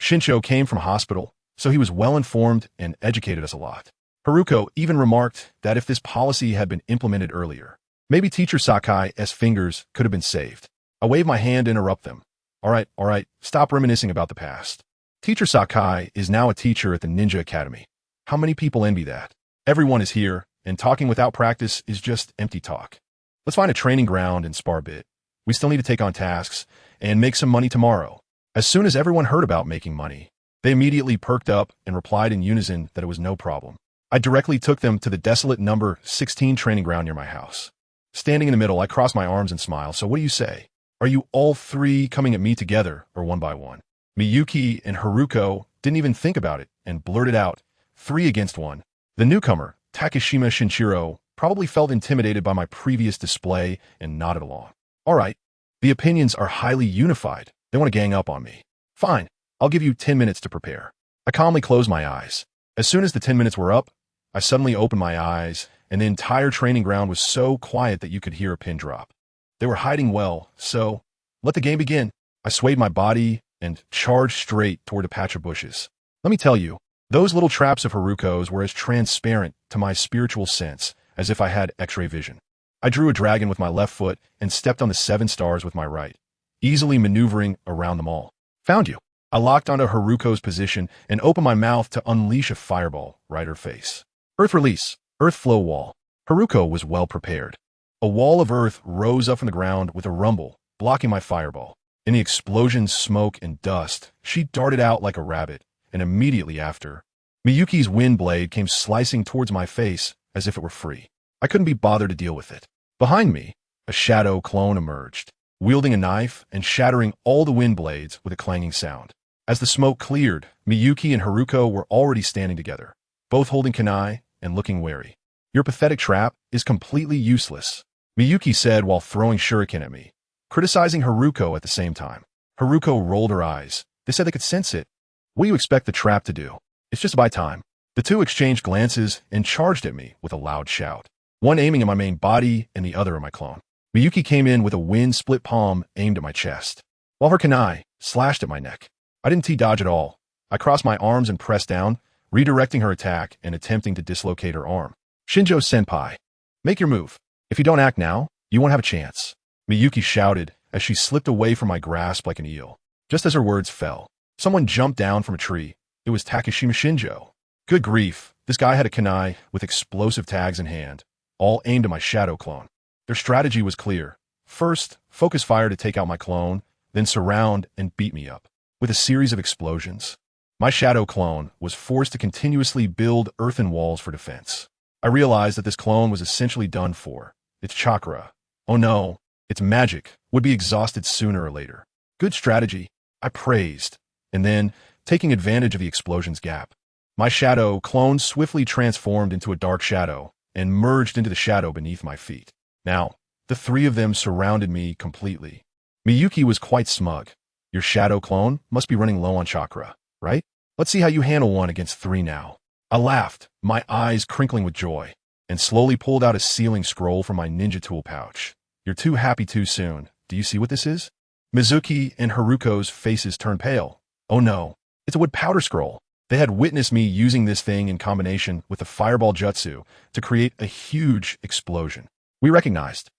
Shinsho came from a hospital, so he was well-informed and educated us a lot. Haruko even remarked that if this policy had been implemented earlier, maybe Teacher Sakai's fingers could have been saved. I waved my hand to interrupt them. All right, stop reminiscing about the past. Teacher Sakai is now a teacher at the Ninja Academy. How many people envy that? Everyone is here, and talking without practice is just empty talk. Let's find a training ground and spar a bit. We still need to take on tasks and make some money tomorrow. As soon as everyone heard about making money, they immediately perked up and replied in unison that it was no problem. I directly took them to the desolate number 16 training ground near my house. Standing in the middle, I crossed my arms and smiled. So what do you say? Are you all three coming at me together or one by one? Miyuki and Haruko didn't even think about it and blurted out, 3 against 1. The newcomer, Takashima Shinchiro, probably felt intimidated by my previous display and nodded along. All right, the opinions are highly unified. They want to gang up on me. Fine, I'll give you 10 minutes to prepare. I calmly closed my eyes. As soon as the 10 minutes were up, I suddenly opened my eyes, and the entire training ground was so quiet that you could hear a pin drop. They were hiding well, so let the game begin. I swayed my body and charged straight toward a patch of bushes. Let me tell you, those little traps of Haruko's were as transparent to my spiritual sense as if I had X-ray vision. I drew a dragon with my left foot and stepped on the 7 stars with my right, easily maneuvering around them all. Found you. I locked onto Haruko's position and opened my mouth to unleash a fireball right her face. Earth release, earth flow wall. Haruko was well prepared. A wall of earth rose up from the ground with a rumble, blocking my fireball. In the explosion, smoke, and dust, she darted out like a rabbit, and immediately after, Miyuki's wind blade came slicing towards my face as if it were free. I couldn't be bothered to deal with it. Behind me, a shadow clone emerged, wielding a knife and shattering all the wind blades with a clanging sound. As the smoke cleared, Miyuki and Haruko were already standing together, both holding kunai and looking wary. Your pathetic trap is completely useless, Miyuki said while throwing shuriken at me, criticizing Haruko at the same time. Haruko rolled her eyes. They said they could sense it. What do you expect the trap to do? It's just buy time. The two exchanged glances and charged at me with a loud shout, one aiming at my main body and the other at my clone. Miyuki came in with a wind-split palm aimed at my chest, while her kunai slashed at my neck. I didn't T-dodge at all. I crossed my arms and pressed down, redirecting her attack and attempting to dislocate her arm. Shinjo-senpai, make your move. If you don't act now, you won't have a chance, Miyuki shouted as she slipped away from my grasp like an eel. Just as her words fell, someone jumped down from a tree. It was Takashima Shinjo. Good grief, this guy had a kunai with explosive tags in hand, all aimed at my shadow clone. Their strategy was clear. First, focus fire to take out my clone, then surround and beat me up. With a series of explosions, my shadow clone was forced to continuously build earthen walls for defense. I realized that this clone was essentially done for. Its chakra, oh no, its magic, would be exhausted sooner or later. Good strategy, I praised. And then, taking advantage of the explosion's gap, my shadow clone swiftly transformed into a dark shadow and merged into the shadow beneath my feet. Now, the 3 of them surrounded me completely. Miyuki was quite smug. Your shadow clone must be running low on chakra, right? Let's see how you handle one against 3 now. I laughed, my eyes crinkling with joy, and slowly pulled out a sealing scroll from my ninja tool pouch. You're too happy too soon. Do you see what this is? Mizuki and Haruko's faces turned pale. Oh no, it's a wood powder scroll. They had witnessed me using this thing in combination with the fireball jutsu to create a huge explosion. We recognized.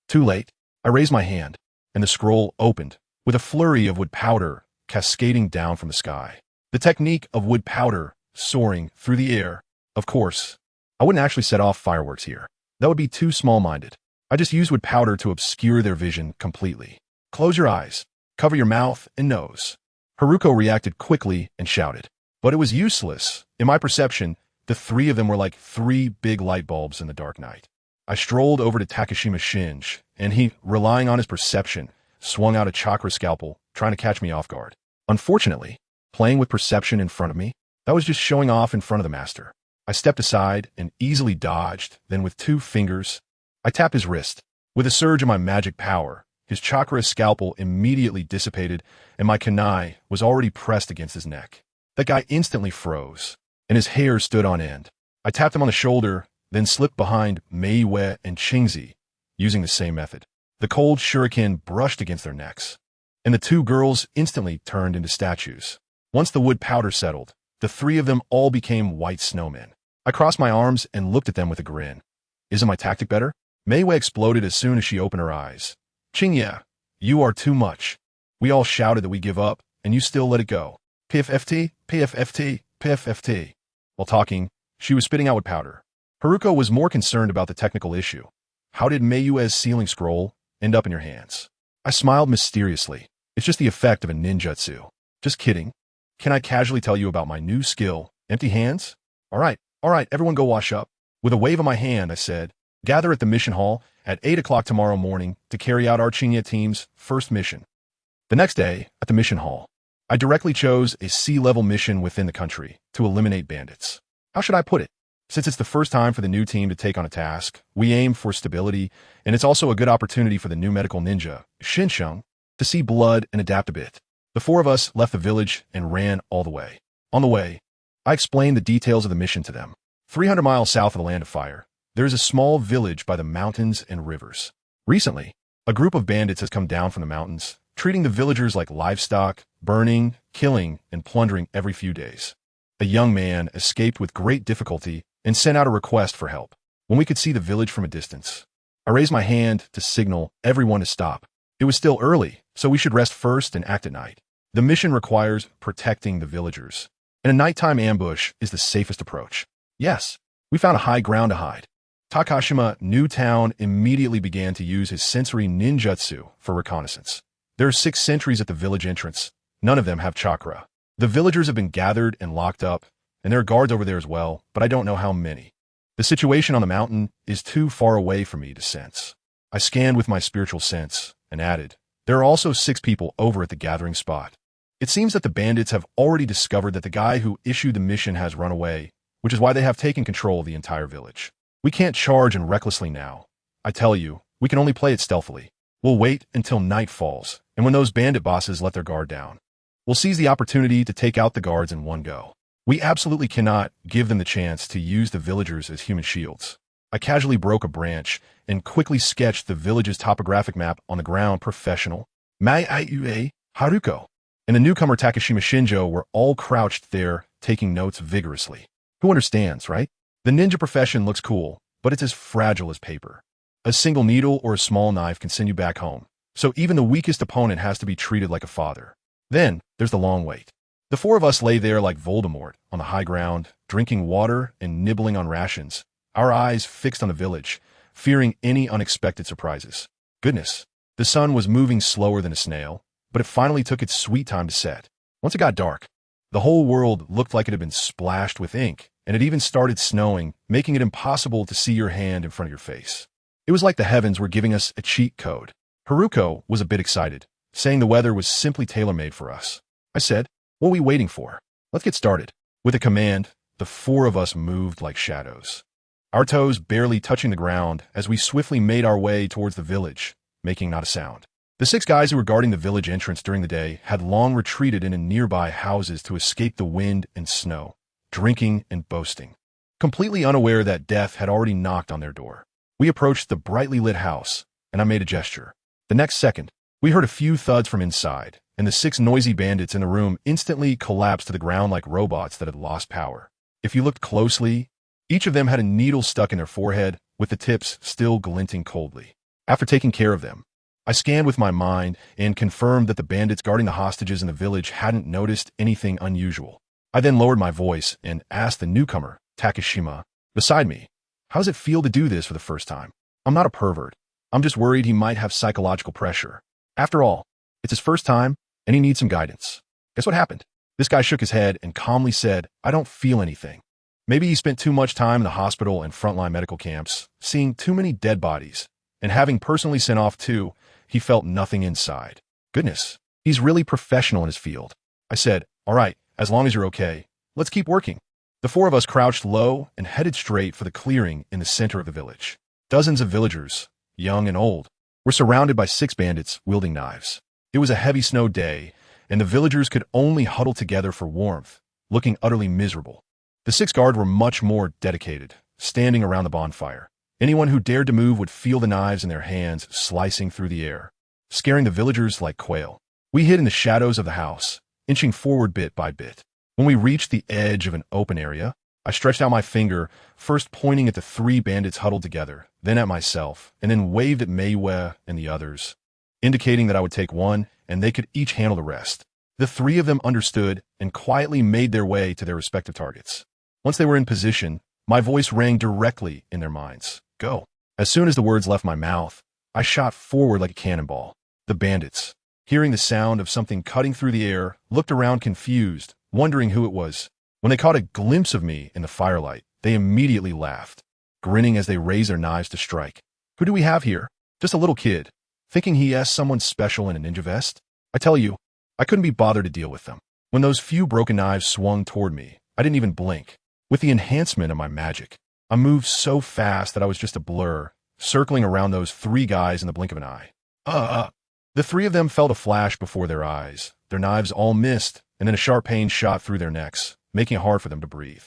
Too late. I raised my hand, and the scroll opened, with a flurry of wood powder cascading down from the sky. The technique of wood powder soaring through the air. Of course, I wouldn't actually set off fireworks here. That would be too small-minded. I just used wood powder to obscure their vision completely. Close your eyes. Cover your mouth and nose. Haruko reacted quickly and shouted. But it was useless. In my perception, the 3 of them were like 3 big light bulbs in the dark night. I strolled over to Takashima Shinj, and he, relying on his perception, swung out a chakra scalpel, trying to catch me off guard. Unfortunately, playing with perception in front of me, that was just showing off in front of the master. I stepped aside and easily dodged, then with 2 fingers, I tapped his wrist. With a surge of my magic power, his chakra scalpel immediately dissipated, and my kunai was already pressed against his neck. That guy instantly froze, and his hair stood on end. I tapped him on the shoulder, then slipped behind Meiwe and Qingye, using the same method. The cold shuriken brushed against their necks, and the 2 girls instantly turned into statues. Once the wood powder settled, the 3 of them all became white snowmen. I crossed my arms and looked at them with a grin. Isn't my tactic better? Meiwe exploded as soon as she opened her eyes. Qingye, you are too much. We all shouted that we give up, and you still let it go. PFFT, PFFT, PFFT. While talking, she was spitting out wood powder. Haruko was more concerned about the technical issue. How did Meiyue's sealing scroll end up in your hands? I smiled mysteriously. It's just the effect of a ninjutsu. Just kidding. Can I casually tell you about my new skill, empty hands? All right, everyone go wash up. With a wave of my hand, I said, gather at the mission hall at 8 o'clock tomorrow morning to carry out our Qingye team's first mission. The next day, at the mission hall, I directly chose a sea-level mission within the country to eliminate bandits. How should I put it? Since it's the first time for the new team to take on a task, we aim for stability, and it's also a good opportunity for the new medical ninja, Xinsheng, to see blood and adapt a bit. The four of us left the village and ran all the way. On the way, I explained the details of the mission to them. 300 miles south of the Land of Fire, there is a small village by the mountains and rivers. Recently, a group of bandits has come down from the mountains, treating the villagers like livestock, burning, killing, and plundering every few days. A young man escaped with great difficulty and sent out a request for help. When we could see the village from a distance, I raised my hand to signal everyone to stop. It was still early, so we should rest first and act at night. The mission requires protecting the villagers, and a nighttime ambush is the safest approach. Yes, we found a high ground to hide. Takashima New Town immediately began to use his sensory ninjutsu for reconnaissance. There are 6 sentries at the village entrance. None of them have chakra. The villagers have been gathered and locked up, and there are guards over there as well, but I don't know how many. The situation on the mountain is too far away for me to sense. I scanned with my spiritual sense and added, there are also 6 people over at the gathering spot. It seems that the bandits have already discovered that the guy who issued the mission has run away, which is why they have taken control of the entire village. We can't charge and recklessly now. I tell you, we can only play it stealthily. We'll wait until night falls, and when those bandit bosses let their guard down, we'll seize the opportunity to take out the guards in one go. We absolutely cannot give them the chance to use the villagers as human shields. I casually broke a branch and quickly sketched the village's topographic map on the ground. Professional, Meiyue, Haruko, and the newcomer Takashima Shinjo were all crouched there, taking notes vigorously. Who understands, right? The ninja profession looks cool, but it's as fragile as paper. A single needle or a small knife can send you back home, so even the weakest opponent has to be treated like a father. Then, there's the long wait. The 4 of us lay there like Voldemort on the high ground, drinking water and nibbling on rations, our eyes fixed on the village, fearing any unexpected surprises. Goodness, the sun was moving slower than a snail, but it finally took its sweet time to set. Once it got dark, the whole world looked like it had been splashed with ink, and it even started snowing, making it impossible to see your hand in front of your face. It was like the heavens were giving us a cheat code. Haruko was a bit excited, saying the weather was simply tailor-made for us. I said, what are we waiting for? Let's get started. With a command, the 4 of us moved like shadows, our toes barely touching the ground as we swiftly made our way towards the village, making not a sound. The 6 guys who were guarding the village entrance during the day had long retreated into nearby houses to escape the wind and snow, drinking and boasting, completely unaware that death had already knocked on their door. We approached the brightly lit house, and I made a gesture. The next second, we heard a few thuds from inside, and the 6 noisy bandits in the room instantly collapsed to the ground like robots that had lost power. If you looked closely, each of them had a needle stuck in their forehead, with the tips still glinting coldly. After taking care of them, I scanned with my mind and confirmed that the bandits guarding the hostages in the village hadn't noticed anything unusual. I then lowered my voice and asked the newcomer, Takashima, beside me, how does it feel to do this for the first time? I'm not a pervert. I'm just worried he might have psychological pressure. After all, it's his first time, and he needs some guidance. Guess what happened? This guy shook his head and calmly said, I don't feel anything. Maybe he spent too much time in the hospital and frontline medical camps, seeing too many dead bodies, and having personally sent off 2, he felt nothing inside. Goodness, he's really professional in his field. I said, all right, as long as you're okay, let's keep working. The 4 of us crouched low and headed straight for the clearing in the center of the village. Dozens of villagers, young and old, were surrounded by 6 bandits wielding knives. It was a heavy snow day, and the villagers could only huddle together for warmth, looking utterly miserable. The 6 guards were much more dedicated, standing around the bonfire. Anyone who dared to move would feel the knives in their hands slicing through the air, scaring the villagers like quail. We hid in the shadows of the house, inching forward bit by bit. When we reached the edge of an open area, I stretched out my finger, first pointing at the 3 bandits huddled together, then at myself, and then waved at Meiyue and the others, indicating that I would take one and they could each handle the rest. The 3 of them understood and quietly made their way to their respective targets. Once they were in position, My voice rang directly in their minds. Go. As soon as the words left my mouth, I shot forward like a cannonball. The bandits, hearing the sound of something cutting through the air, looked around confused, wondering who it was. When they caught a glimpse of me in the firelight, they immediately laughed, grinning as they raised their knives to strike. Who do we have here? Just a little kid, thinking he is someone special in a ninja vest? I tell you, I couldn't be bothered to deal with them. When those few broken knives swung toward me, I didn't even blink. With the enhancement of my magic, I moved so fast that I was just a blur, circling around those three guys in the blink of an eye. The three of them felt a flash before their eyes. Their knives all missed, and then a sharp pain shot through their necks, making it hard for them to breathe.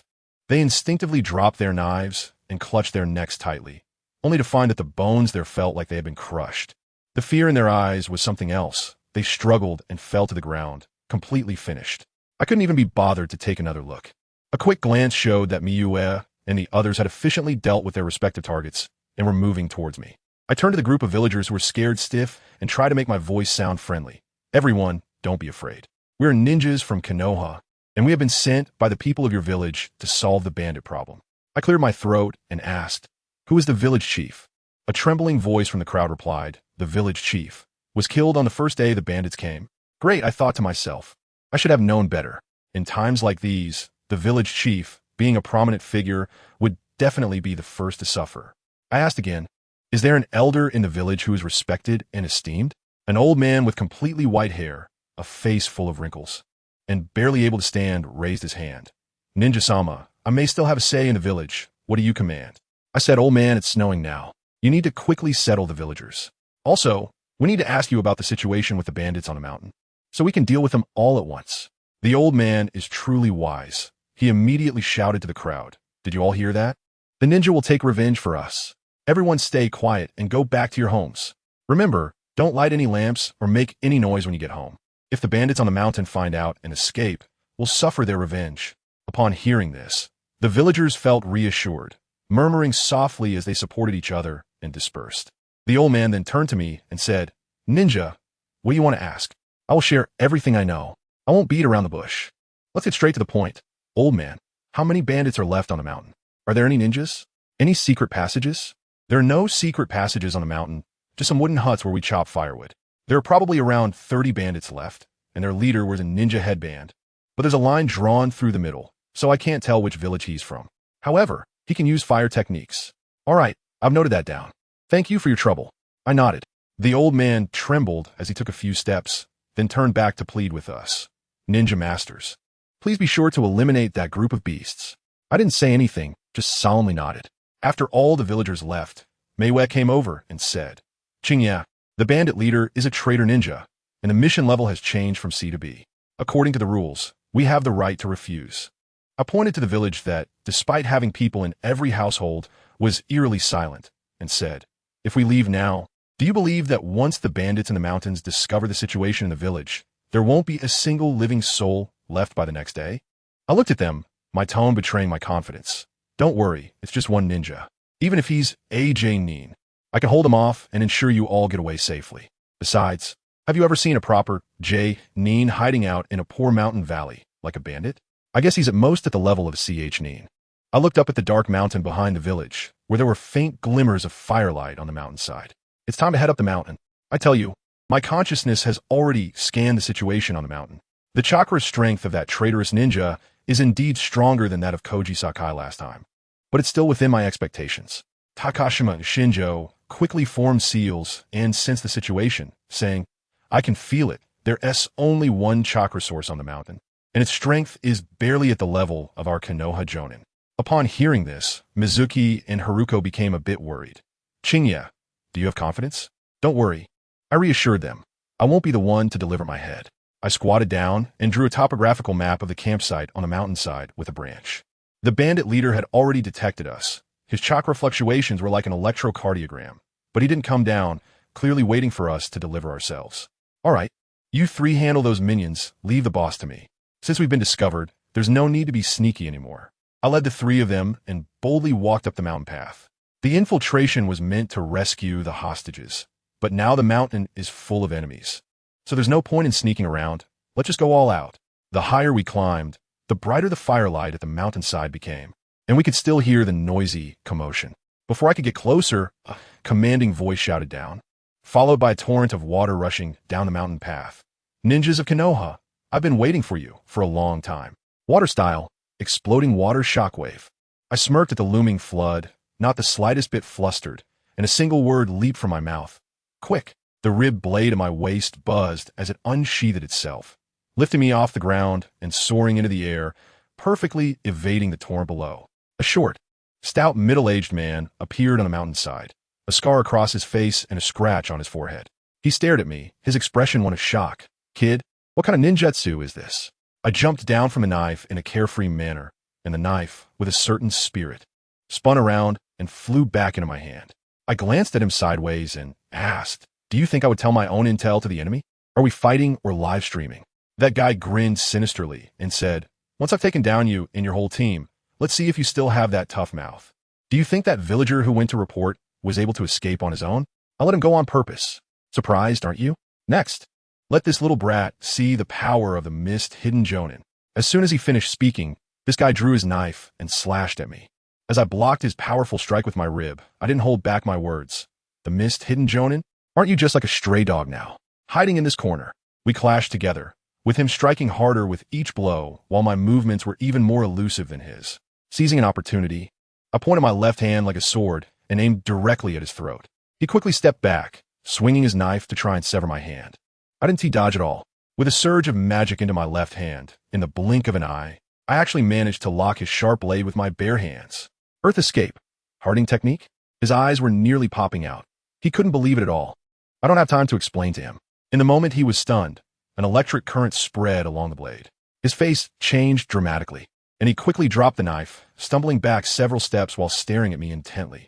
They instinctively dropped their knives and clutched their necks tightly, only to find that the bones there felt like they had been crushed. The fear in their eyes was something else. They struggled and fell to the ground, completely finished. I couldn't even be bothered to take another look. A quick glance showed that Miyue and the others had efficiently dealt with their respective targets and were moving towards me. I turned to the group of villagers who were scared stiff and tried to make my voice sound friendly. Everyone, don't be afraid. We are ninjas from Konoha, and we have been sent by the people of your village to solve the bandit problem. I cleared my throat and asked, who is the village chief? A trembling voice from the crowd replied, the village chief was killed on the first day the bandits came. Great, I thought to myself. I should have known better. In times like these, the village chief, being a prominent figure, would definitely be the first to suffer. I asked again, is there an elder in the village who is respected and esteemed? An old man with completely white hair, a face full of wrinkles, and barely able to stand, raised his hand. Ninja-sama, I may still have a say in the village. What do you command? I said, old man, it's snowing now. You need to quickly settle the villagers. Also, we need to ask you about the situation with the bandits on the mountain, so we can deal with them all at once. The old man is truly wise. He immediately shouted to the crowd. Did you all hear that? The ninja will take revenge for us. Everyone stay quiet and go back to your homes. Remember, don't light any lamps or make any noise when you get home. If the bandits on the mountain find out and escape, we'll suffer their revenge. Upon hearing this, the villagers felt reassured, murmuring softly as they supported each other and dispersed. The old man then turned to me and said, Ninja, what do you want to ask? I will share everything I know. I won't beat around the bush. Let's get straight to the point. Old man, how many bandits are left on the mountain? Are there any ninjas? Any secret passages? There are no secret passages on the mountain, just some wooden huts where we chop firewood. There are probably around 30 bandits left, and their leader wears a ninja headband. But there's a line drawn through the middle, so I can't tell which village he's from. However, he can use fire techniques. All right, I've noted that down. Thank you for your trouble. I nodded. The old man trembled as he took a few steps, then turned back to plead with us. Ninja masters, please be sure to eliminate that group of beasts. I didn't say anything, just solemnly nodded. After all the villagers left, Meiwei came over and said, Qingye, the bandit leader is a traitor ninja, and the mission level has changed from C to B. According to the rules, we have the right to refuse. I pointed to the village that, despite having people in every household, was eerily silent, and said, if we leave now, do you believe that once the bandits in the mountains discover the situation in the village, there won't be a single living soul left by the next day? I looked at them, my tone betraying my confidence. Don't worry, it's just one ninja. Even if he's a Genin, I can hold him off and ensure you all get away safely. Besides, have you ever seen a proper Genin hiding out in a poor mountain valley, like a bandit? I guess he's at most at the level of a Nin. I looked up at the dark mountain behind the village, where there were faint glimmers of firelight on the mountainside. It's time to head up the mountain. I tell you, my consciousness has already scanned the situation on the mountain. The chakra strength of that traitorous ninja is indeed stronger than that of Koji Sakai last time, but it's still within my expectations. Takashima and Shinjo quickly formed seals and sensed the situation, saying, I can feel it. There's only one chakra source on the mountain, and its strength is barely at the level of our Konoha Jonin. Upon hearing this, Mizuki and Haruko became a bit worried. Qingye, do you have confidence? Don't worry. I reassured them. I won't be the one to deliver my head. I squatted down and drew a topographical map of the campsite on the mountainside with a branch. The bandit leader had already detected us. His chakra fluctuations were like an electrocardiogram, but he didn't come down, clearly waiting for us to deliver ourselves. All right, you three handle those minions, leave the boss to me. Since we've been discovered, there's no need to be sneaky anymore. I led the three of them and boldly walked up the mountain path. The infiltration was meant to rescue the hostages, but now the mountain is full of enemies. So there's no point in sneaking around. Let's just go all out. The higher we climbed, the brighter the firelight at the mountainside became. and we could still hear the noisy commotion. Before I could get closer, a commanding voice shouted down, followed by a torrent of water rushing down the mountain path. "Ninjas of Konoha, I've been waiting for you for a long time." Water style, exploding water shockwave. I smirked at the looming flood, not the slightest bit flustered, and a single word leaped from my mouth. "Quick!" The ribbed blade of my waist buzzed as it unsheathed itself, lifting me off the ground and soaring into the air, perfectly evading the torrent below. A short, stout middle-aged man appeared on the mountainside, a scar across his face and a scratch on his forehead. He stared at me, his expression one of shock. "Kid, what kind of ninjutsu is this?" I jumped down from the knife in a carefree manner, and the knife, with a certain spirit, spun around and flew back into my hand. I glanced at him sideways and asked, "Do you think I would tell my own intel to the enemy? Are we fighting or live streaming?" That guy grinned sinisterly and said, "Once I've taken down you and your whole team, let's see if you still have that tough mouth. Do you think that villager who went to report was able to escape on his own? I let him go on purpose. Surprised, aren't you? Next, let this little brat see the power of the mist-hidden Genin." As soon as he finished speaking, this guy drew his knife and slashed at me. As I blocked his powerful strike with my rib, I didn't hold back my words. "The mist-hidden Genin? Aren't you just like a stray dog now, hiding in this corner?" We clashed together, with him striking harder with each blow, while my movements were even more elusive than his. Seizing an opportunity, I pointed my left hand like a sword and aimed directly at his throat. He quickly stepped back, swinging his knife to try and sever my hand. I didn't dodge at all. With a surge of magic into my left hand, in the blink of an eye, I actually managed to lock his sharp blade with my bare hands. Earth escape. Harding technique? His eyes were nearly popping out. He couldn't believe it at all. I don't have time to explain to him. In the moment he was stunned, an electric current spread along the blade. His face changed dramatically, and he quickly dropped the knife, stumbling back several steps while staring at me intently.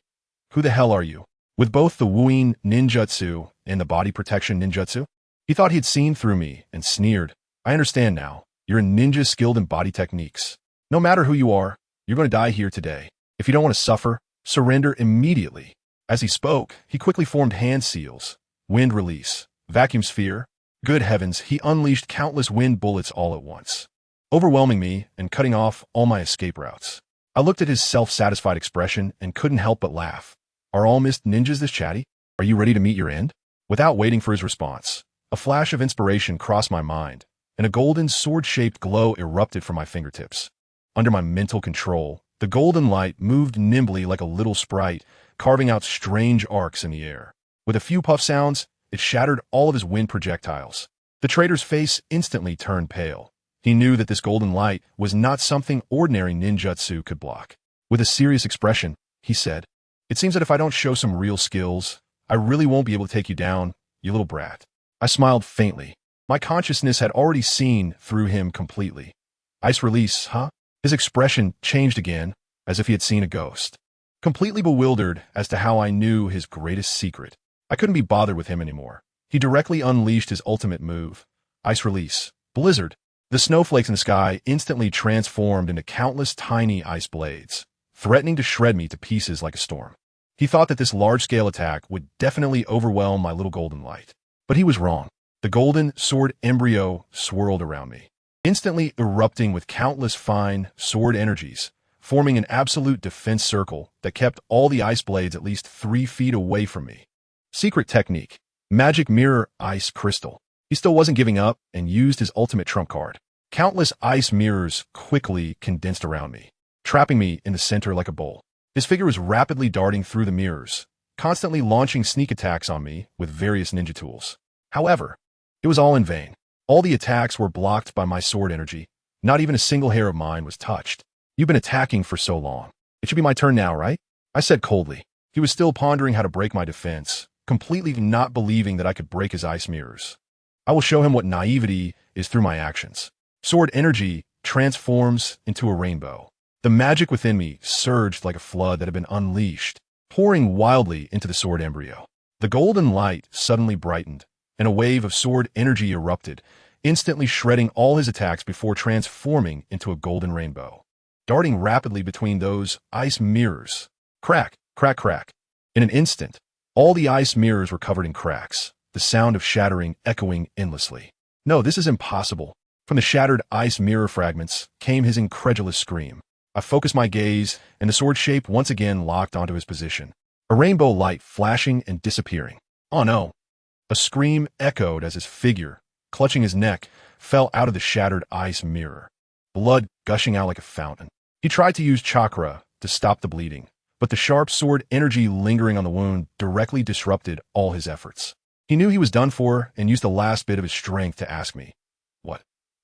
"Who the hell are you?" With both the wooing ninjutsu and the body protection ninjutsu? He thought he'd seen through me and sneered. "I understand now. You're a ninja skilled in body techniques. No matter who you are, you're going to die here today. If you don't want to suffer, surrender immediately." As he spoke, he quickly formed hand seals, wind release, vacuum sphere. Good heavens, he unleashed countless wind bullets all at once, overwhelming me and cutting off all my escape routes. I looked at his self-satisfied expression and couldn't help but laugh. Are all mist ninjas this chatty? Are you ready to meet your end? Without waiting for his response, a flash of inspiration crossed my mind, and a golden sword-shaped glow erupted from my fingertips. Under my mental control, the golden light moved nimbly like a little sprite, carving out strange arcs in the air. With a few puff sounds, it shattered all of his wind projectiles. The trader's face instantly turned pale. He knew that this golden light was not something ordinary ninjutsu could block. With a serious expression, he said, "It seems that if I don't show some real skills, I really won't be able to take you down, you little brat." I smiled faintly. My consciousness had already seen through him completely. "Ice release, huh?" His expression changed again, as if he had seen a ghost. Completely bewildered as to how I knew his greatest secret, I couldn't be bothered with him anymore. He directly unleashed his ultimate move, Ice Release, Blizzard. The snowflakes in the sky instantly transformed into countless tiny ice blades, threatening to shred me to pieces like a storm. He thought that this large-scale attack would definitely overwhelm my little golden light. But he was wrong. The golden sword embryo swirled around me, instantly erupting with countless fine sword energies, forming an absolute defense circle that kept all the ice blades at least 3 feet away from me. Secret technique, magic mirror ice crystal. He still wasn't giving up and used his ultimate trump card. Countless ice mirrors quickly condensed around me, trapping me in the center like a bowl. His figure was rapidly darting through the mirrors, constantly launching sneak attacks on me with various ninja tools. However, it was all in vain. All the attacks were blocked by my sword energy. Not even a single hair of mine was touched. "You've been attacking for so long. It should be my turn now, right?" I said coldly. He was still pondering how to break my defense, completely not believing that I could break his ice mirrors. I will show him what naivety is through my actions. Sword energy transforms into a rainbow. The magic within me surged like a flood that had been unleashed, pouring wildly into the sword embryo. The golden light suddenly brightened, and a wave of sword energy erupted, instantly shredding all his attacks before transforming into a golden rainbow, darting rapidly between those ice mirrors. Crack, crack, crack. In an instant, all the ice mirrors were covered in cracks, the sound of shattering echoing endlessly. "No, this is impossible." From the shattered ice mirror fragments came his incredulous scream. I focused my gaze, and the sword shape once again locked onto his position. A rainbow light flashing and disappearing. Oh no! A scream echoed as his figure, clutching his neck, fell out of the shattered ice mirror, blood gushing out like a fountain. He tried to use chakra to stop the bleeding, but the sharp sword energy lingering on the wound directly disrupted all his efforts. He knew he was done for and used the last bit of his strength to ask me,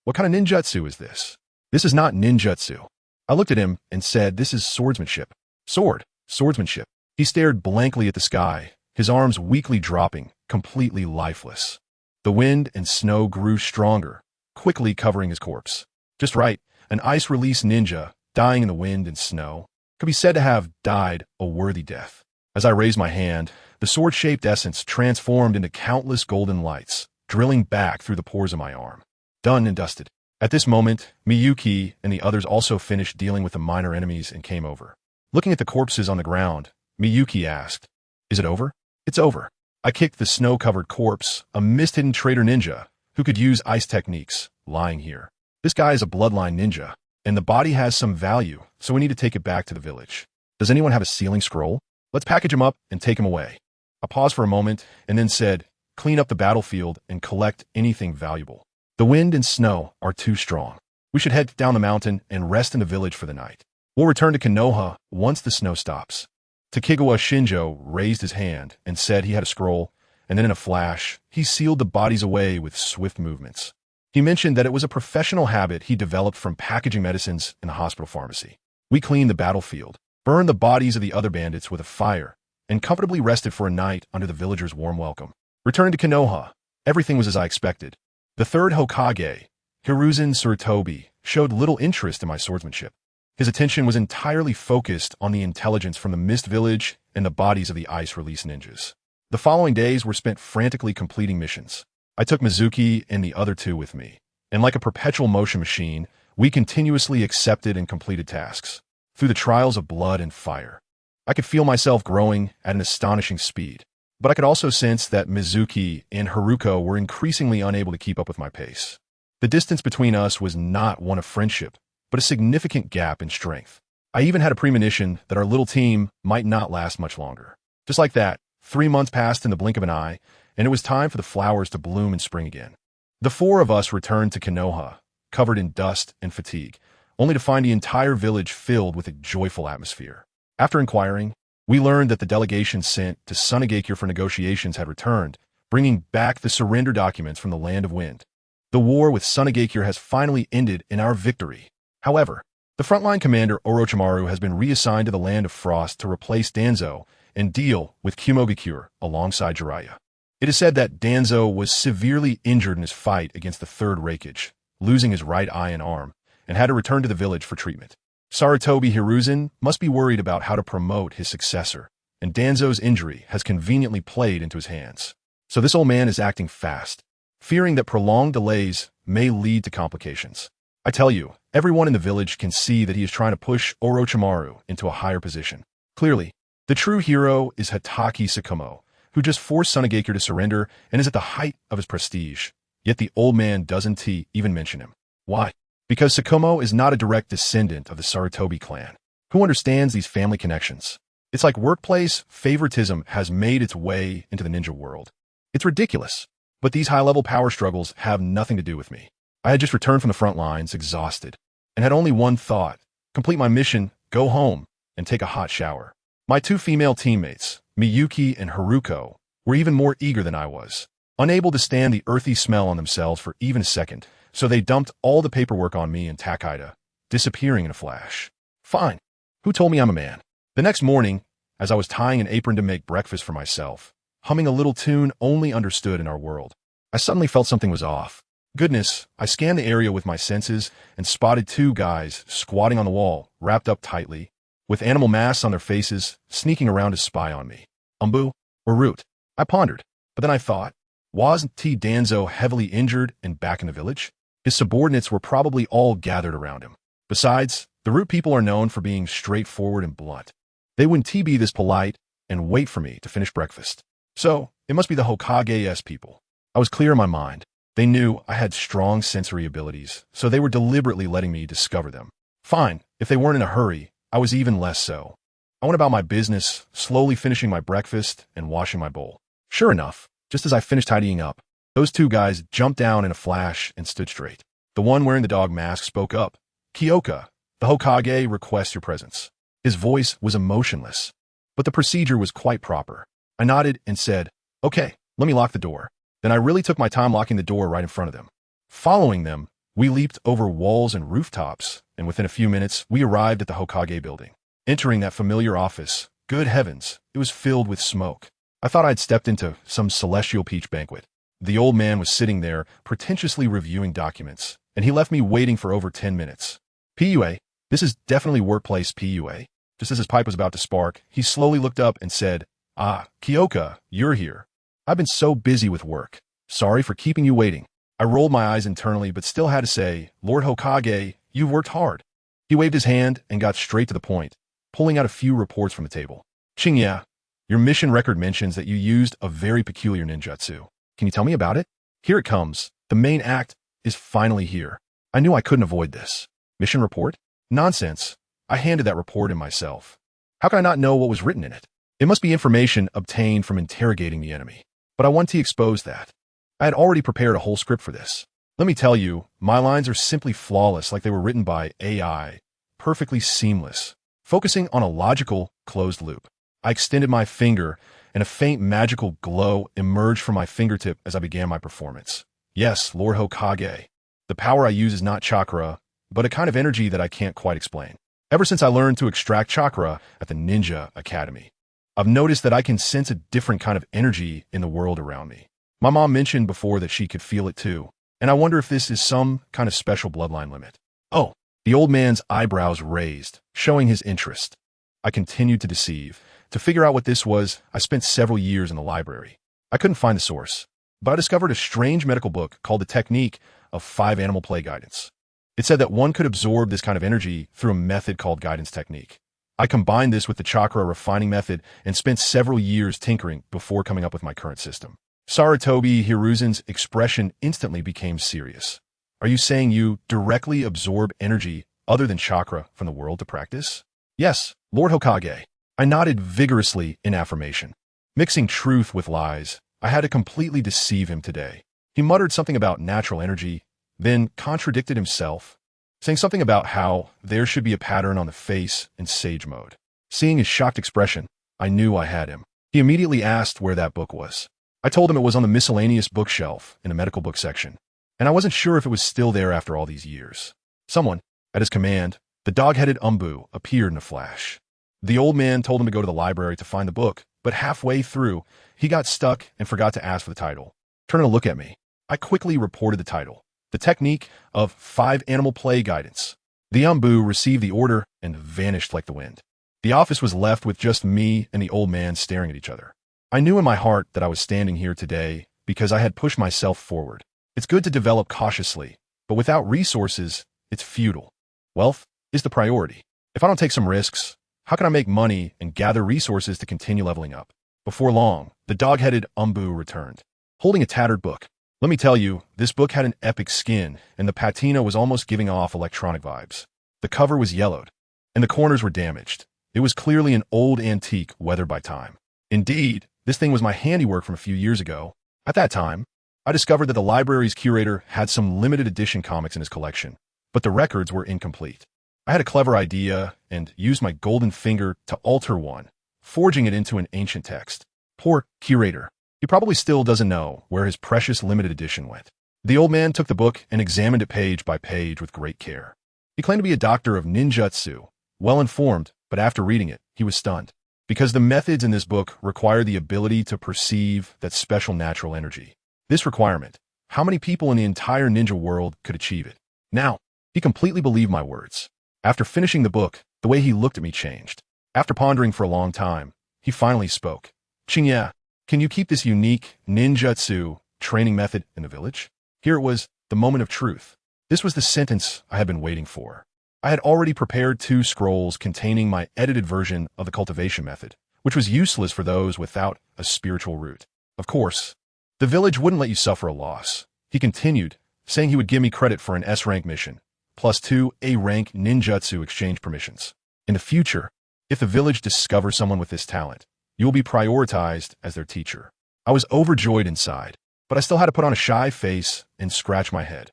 What kind of ninjutsu is this? This is not ninjutsu. I looked at him and said, this is swordsmanship. Swordsmanship. He stared blankly at the sky, his arms weakly dropping, completely lifeless. The wind and snow grew stronger, quickly covering his corpse. Just right, an ice-release ninja, dying in the wind and snow, could be said to have died a worthy death. As I raised my hand, the sword-shaped essence transformed into countless golden lights, drilling back through the pores of my arm. Done and dusted. At this moment, Miyuki and the others also finished dealing with the minor enemies and came over. Looking at the corpses on the ground, Miyuki asked, Is it over? It's over. I kicked the snow-covered corpse, a mist-hidden traitor ninja who could use ice techniques, lying here. This guy is a bloodline ninja, and the body has some value, so we need to take it back to the village. Does anyone have a sealing scroll? Let's package him up and take him away. I paused for a moment and then said, Clean up the battlefield and collect anything valuable. The wind and snow are too strong. We should head down the mountain and rest in the village for the night. We'll return to Konoha once the snow stops. Takegawa Shinjo raised his hand and said he had a scroll, and then in a flash, he sealed the bodies away with swift movements. He mentioned that it was a professional habit he developed from packaging medicines in the hospital pharmacy. We cleaned the battlefield, burned the bodies of the other bandits with a fire, and comfortably rested for a night under the villagers' warm welcome. Returning to Konoha, everything was as I expected. The third Hokage, Hiruzen Tsurutobi, showed little interest in my swordsmanship. His attention was entirely focused on the intelligence from the Mist Village and the bodies of the ice-release ninjas. The following days were spent frantically completing missions. I took Mizuki and the other two with me, and like a perpetual motion machine, we continuously accepted and completed tasks. Through the trials of blood and fire, I could feel myself growing at an astonishing speed. But I could also sense that Mizuki and Haruko were increasingly unable to keep up with my pace. The distance between us was not one of friendship, but a significant gap in strength. I even had a premonition that our little team might not last much longer. Just like that, 3 months passed in the blink of an eye, and it was time for the flowers to bloom in spring again. The 4 of us returned to Konoha, covered in dust and fatigue, only to find the entire village filled with a joyful atmosphere. After inquiring, we learned that the delegation sent to Sunagakure for negotiations had returned, bringing back the surrender documents from the Land of Wind. The war with Sunagakure has finally ended in our victory. However, the frontline commander Orochimaru has been reassigned to the Land of Frost to replace Danzo and deal with Kumogakure alongside Jiraiya. It is said that Danzo was severely injured in his fight against the Third Raikage, losing his right eye and arm, and had to return to the village for treatment. Sarutobi Hiruzen must be worried about how to promote his successor, and Danzo's injury has conveniently played into his hands. So this old man is acting fast, fearing that prolonged delays may lead to complications. I tell you, everyone in the village can see that he is trying to push Orochimaru into a higher position. Clearly, the true hero is Hatake Sakumo, who just forced Sunagakure to surrender and is at the height of his prestige. Yet the old man doesn't even mention him. Why? Because Sakumo is not a direct descendant of the Sarutobi clan. Who understands these family connections? It's like workplace favoritism has made its way into the ninja world. It's ridiculous. But these high-level power struggles have nothing to do with me. I had just returned from the front lines, exhausted, and had only one thought: complete my mission, go home, and take a hot shower. My 2 female teammates, Miyuki and Haruko, were even more eager than I was, unable to stand the earthy smell on themselves for even a second. So they dumped all the paperwork on me and Takeda, disappearing in a flash. Fine. Who told me I'm a man? The next morning, as I was tying an apron to make breakfast for myself, humming a little tune only understood in our world, I suddenly felt something was off. Goodness, I scanned the area with my senses and spotted 2 guys squatting on the wall, wrapped up tightly, with animal masks on their faces, sneaking around to spy on me. Umbu or Root? I pondered, but then I thought, wasn't T. Danzo heavily injured and back in the village? His subordinates were probably all gathered around him. Besides, the Root people are known for being straightforward and blunt. They wouldn't be this polite and wait for me to finish breakfast. So, it must be the Hokage's people. I was clear in my mind. They knew I had strong sensory abilities, so they were deliberately letting me discover them. Fine, if they weren't in a hurry, I was even less so. I went about my business, slowly finishing my breakfast and washing my bowl. Sure enough, just as I finished tidying up, those two guys jumped down in a flash and stood straight. The one wearing the dog mask spoke up. "Kyoka, the Hokage requests your presence." His voice was emotionless, but the procedure was quite proper. I nodded and said, "Okay, let me lock the door." Then I really took my time locking the door right in front of them. Following them, we leaped over walls and rooftops, and within a few minutes, we arrived at the Hokage building. Entering that familiar office, good heavens, it was filled with smoke. I thought I'd stepped into some celestial peach banquet. The old man was sitting there, pretentiously reviewing documents, and he left me waiting for over 10 minutes. "PUA, this is definitely workplace PUA." Just as his pipe was about to spark, he slowly looked up and said, "Ah, Kyoka, you're here. I've been so busy with work. Sorry for keeping you waiting." I rolled my eyes internally, but still had to say, "Lord Hokage, you've worked hard." He waved his hand and got straight to the point, pulling out a few reports from the table. "Qingye, your mission record mentions that you used a very peculiar ninjutsu. Can you tell me about it?" Here it comes. The main act is finally here. I knew I couldn't avoid this. Mission report? Nonsense. I handed that report in myself. How could I not know what was written in it? It must be information obtained from interrogating the enemy. But I want to expose that. I had already prepared a whole script for this. Let me tell you, my lines are simply flawless, like they were written by AI. Perfectly seamless. Focusing on a logical, closed loop. I extended my finger, and a faint magical glow emerged from my fingertip as I began my performance. Yes, Lord Hokage. The power I use is not chakra, but a kind of energy that I can't quite explain. Ever since I learned to extract chakra at the Ninja Academy, I've noticed that I can sense a different kind of energy in the world around me. My mom mentioned before that she could feel it too, and I wonder if this is some kind of special bloodline limit. Oh, the old man's eyebrows raised, showing his interest. I continued to deceive. To figure out what this was, I spent several years in the library. I couldn't find the source, but I discovered a strange medical book called The Technique of 5 Animal Play Guidance. It said that one could absorb this kind of energy through a method called guidance technique. I combined this with the chakra refining method and spent several years tinkering before coming up with my current system. Sarutobi Hiruzen's expression instantly became serious. "Are you saying you directly absorb energy other than chakra from the world to practice?" "Yes, Lord Hokage." I nodded vigorously in affirmation. Mixing truth with lies, I had to completely deceive him today. He muttered something about natural energy, then contradicted himself, saying something about how there should be a pattern on the face in sage mode. Seeing his shocked expression, I knew I had him. He immediately asked where that book was. I told him it was on the miscellaneous bookshelf in the medical book section, and I wasn't sure if it was still there after all these years. Someone, at his command, the dog-headed Umbu, appeared in a flash. The old man told him to go to the library to find the book, but halfway through, he got stuck and forgot to ask for the title. Turning to look at me, I quickly reported the title. The Technique of 5 Animal Play Guidance. The Umbu received the order and vanished like the wind. The office was left with just me and the old man staring at each other. I knew in my heart that I was standing here today because I had pushed myself forward. It's good to develop cautiously, but without resources, it's futile. Wealth is the priority. If I don't take some risks, how can I make money and gather resources to continue leveling up? Before long, the dog-headed Umbu returned, holding a tattered book. Let me tell you, this book had an epic skin, and the patina was almost giving off electronic vibes. The cover was yellowed, and the corners were damaged. It was clearly an old antique weathered by time. Indeed, this thing was my handiwork from a few years ago. At that time, I discovered that the library's curator had some limited edition comics in his collection, but the records were incomplete. I had a clever idea and used my golden finger to alter one, forging it into an ancient text. Poor curator. He probably still doesn't know where his precious limited edition went. The old man took the book and examined it page by page with great care. He claimed to be a doctor of ninjutsu, well-informed, but after reading it, he was stunned. Because the methods in this book require the ability to perceive that special natural energy. This requirement, how many people in the entire ninja world could achieve it? Now, he completely believed my words. After finishing the book, the way he looked at me changed. After pondering for a long time, he finally spoke. "Qingye, can you keep this unique ninjutsu training method in the village?" Here it was, the moment of truth. This was the sentence I had been waiting for. I had already prepared 2 scrolls containing my edited version of the cultivation method, which was useless for those without a spiritual root. Of course, the village wouldn't let you suffer a loss. He continued, saying he would give me credit for an S-rank mission, plus 2 A-rank ninjutsu exchange permissions. In the future, if the village discovers someone with this talent, you will be prioritized as their teacher. I was overjoyed inside, but I still had to put on a shy face and scratch my head.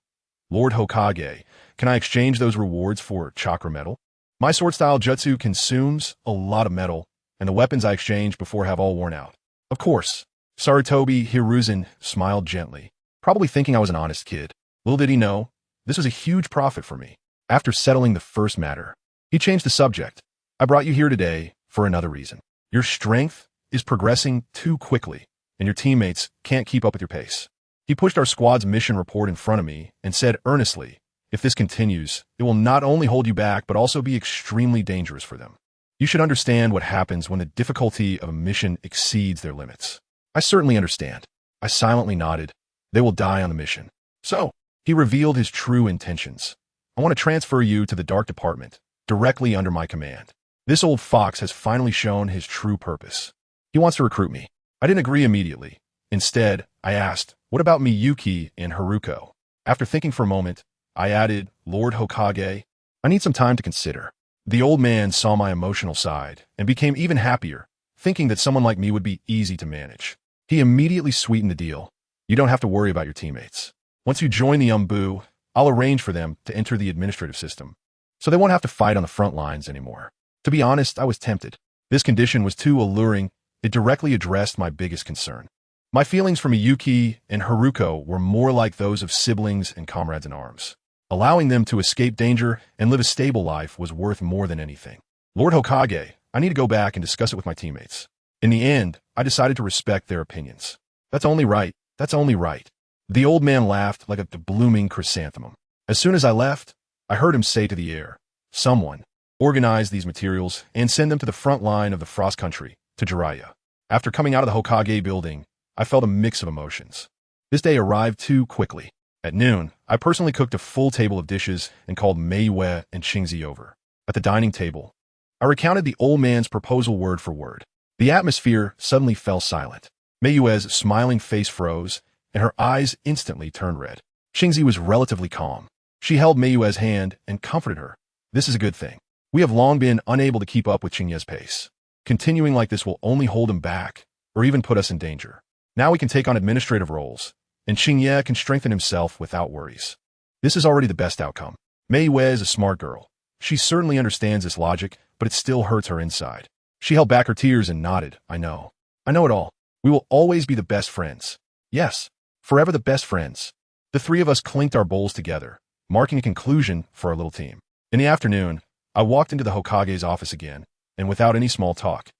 Lord Hokage, can I exchange those rewards for chakra metal? My sword-style jutsu consumes a lot of metal, and the weapons I exchange before have all worn out. Of course. Sarutobi Hiruzen smiled gently, probably thinking I was an honest kid. Little did he know, this was a huge profit for me. After settling the first matter, he changed the subject. I brought you here today for another reason. Your strength is progressing too quickly, and your teammates can't keep up with your pace. He pushed our squad's mission report in front of me and said earnestly, if this continues, it will not only hold you back but also be extremely dangerous for them. You should understand what happens when the difficulty of a mission exceeds their limits. I certainly understand. I silently nodded. They will die on the mission. So, he revealed his true intentions. I want to transfer you to the Dark Department, directly under my command. This old fox has finally shown his true purpose. He wants to recruit me. I didn't agree immediately. Instead, I asked, what about Miyuki and Haruko? After thinking for a moment, I added, Lord Hokage, I need some time to consider. The old man saw my emotional side and became even happier, thinking that someone like me would be easy to manage. He immediately sweetened the deal. You don't have to worry about your teammates. Once you join the Umbu, I'll arrange for them to enter the administrative system, so they won't have to fight on the front lines anymore. To be honest, I was tempted. This condition was too alluring. It directly addressed my biggest concern. My feelings for Miyuki and Haruko were more like those of siblings and comrades in arms. Allowing them to escape danger and live a stable life was worth more than anything. Lord Hokage, I need to go back and discuss it with my teammates. In the end, I decided to respect their opinions. That's only right. That's only right. The old man laughed like a blooming chrysanthemum. As soon as I left, I heard him say to the air, someone, organize these materials and send them to the front line of the Frost Country, to Jiraiya. After coming out of the Hokage building, I felt a mix of emotions. This day arrived too quickly. At noon, I personally cooked a full table of dishes and called Meiyue and Qingye over. At the dining table, I recounted the old man's proposal word for word. The atmosphere suddenly fell silent. Meiyue's smiling face froze, and her eyes instantly turned red. Qingye was relatively calm. She held Meiyue's hand and comforted her. This is a good thing. We have long been unable to keep up with Qingye's pace. Continuing like this will only hold him back, or even put us in danger. Now we can take on administrative roles, and Qingye can strengthen himself without worries. This is already the best outcome. Meiyue is a smart girl. She certainly understands this logic, but it still hurts her inside. She held back her tears and nodded. I know it all. We will always be the best friends. Yes, forever the best friends. The three of us clinked our bowls together, marking a conclusion for our little team. In the afternoon, I walked into the Hokage's office again, and without any small talk,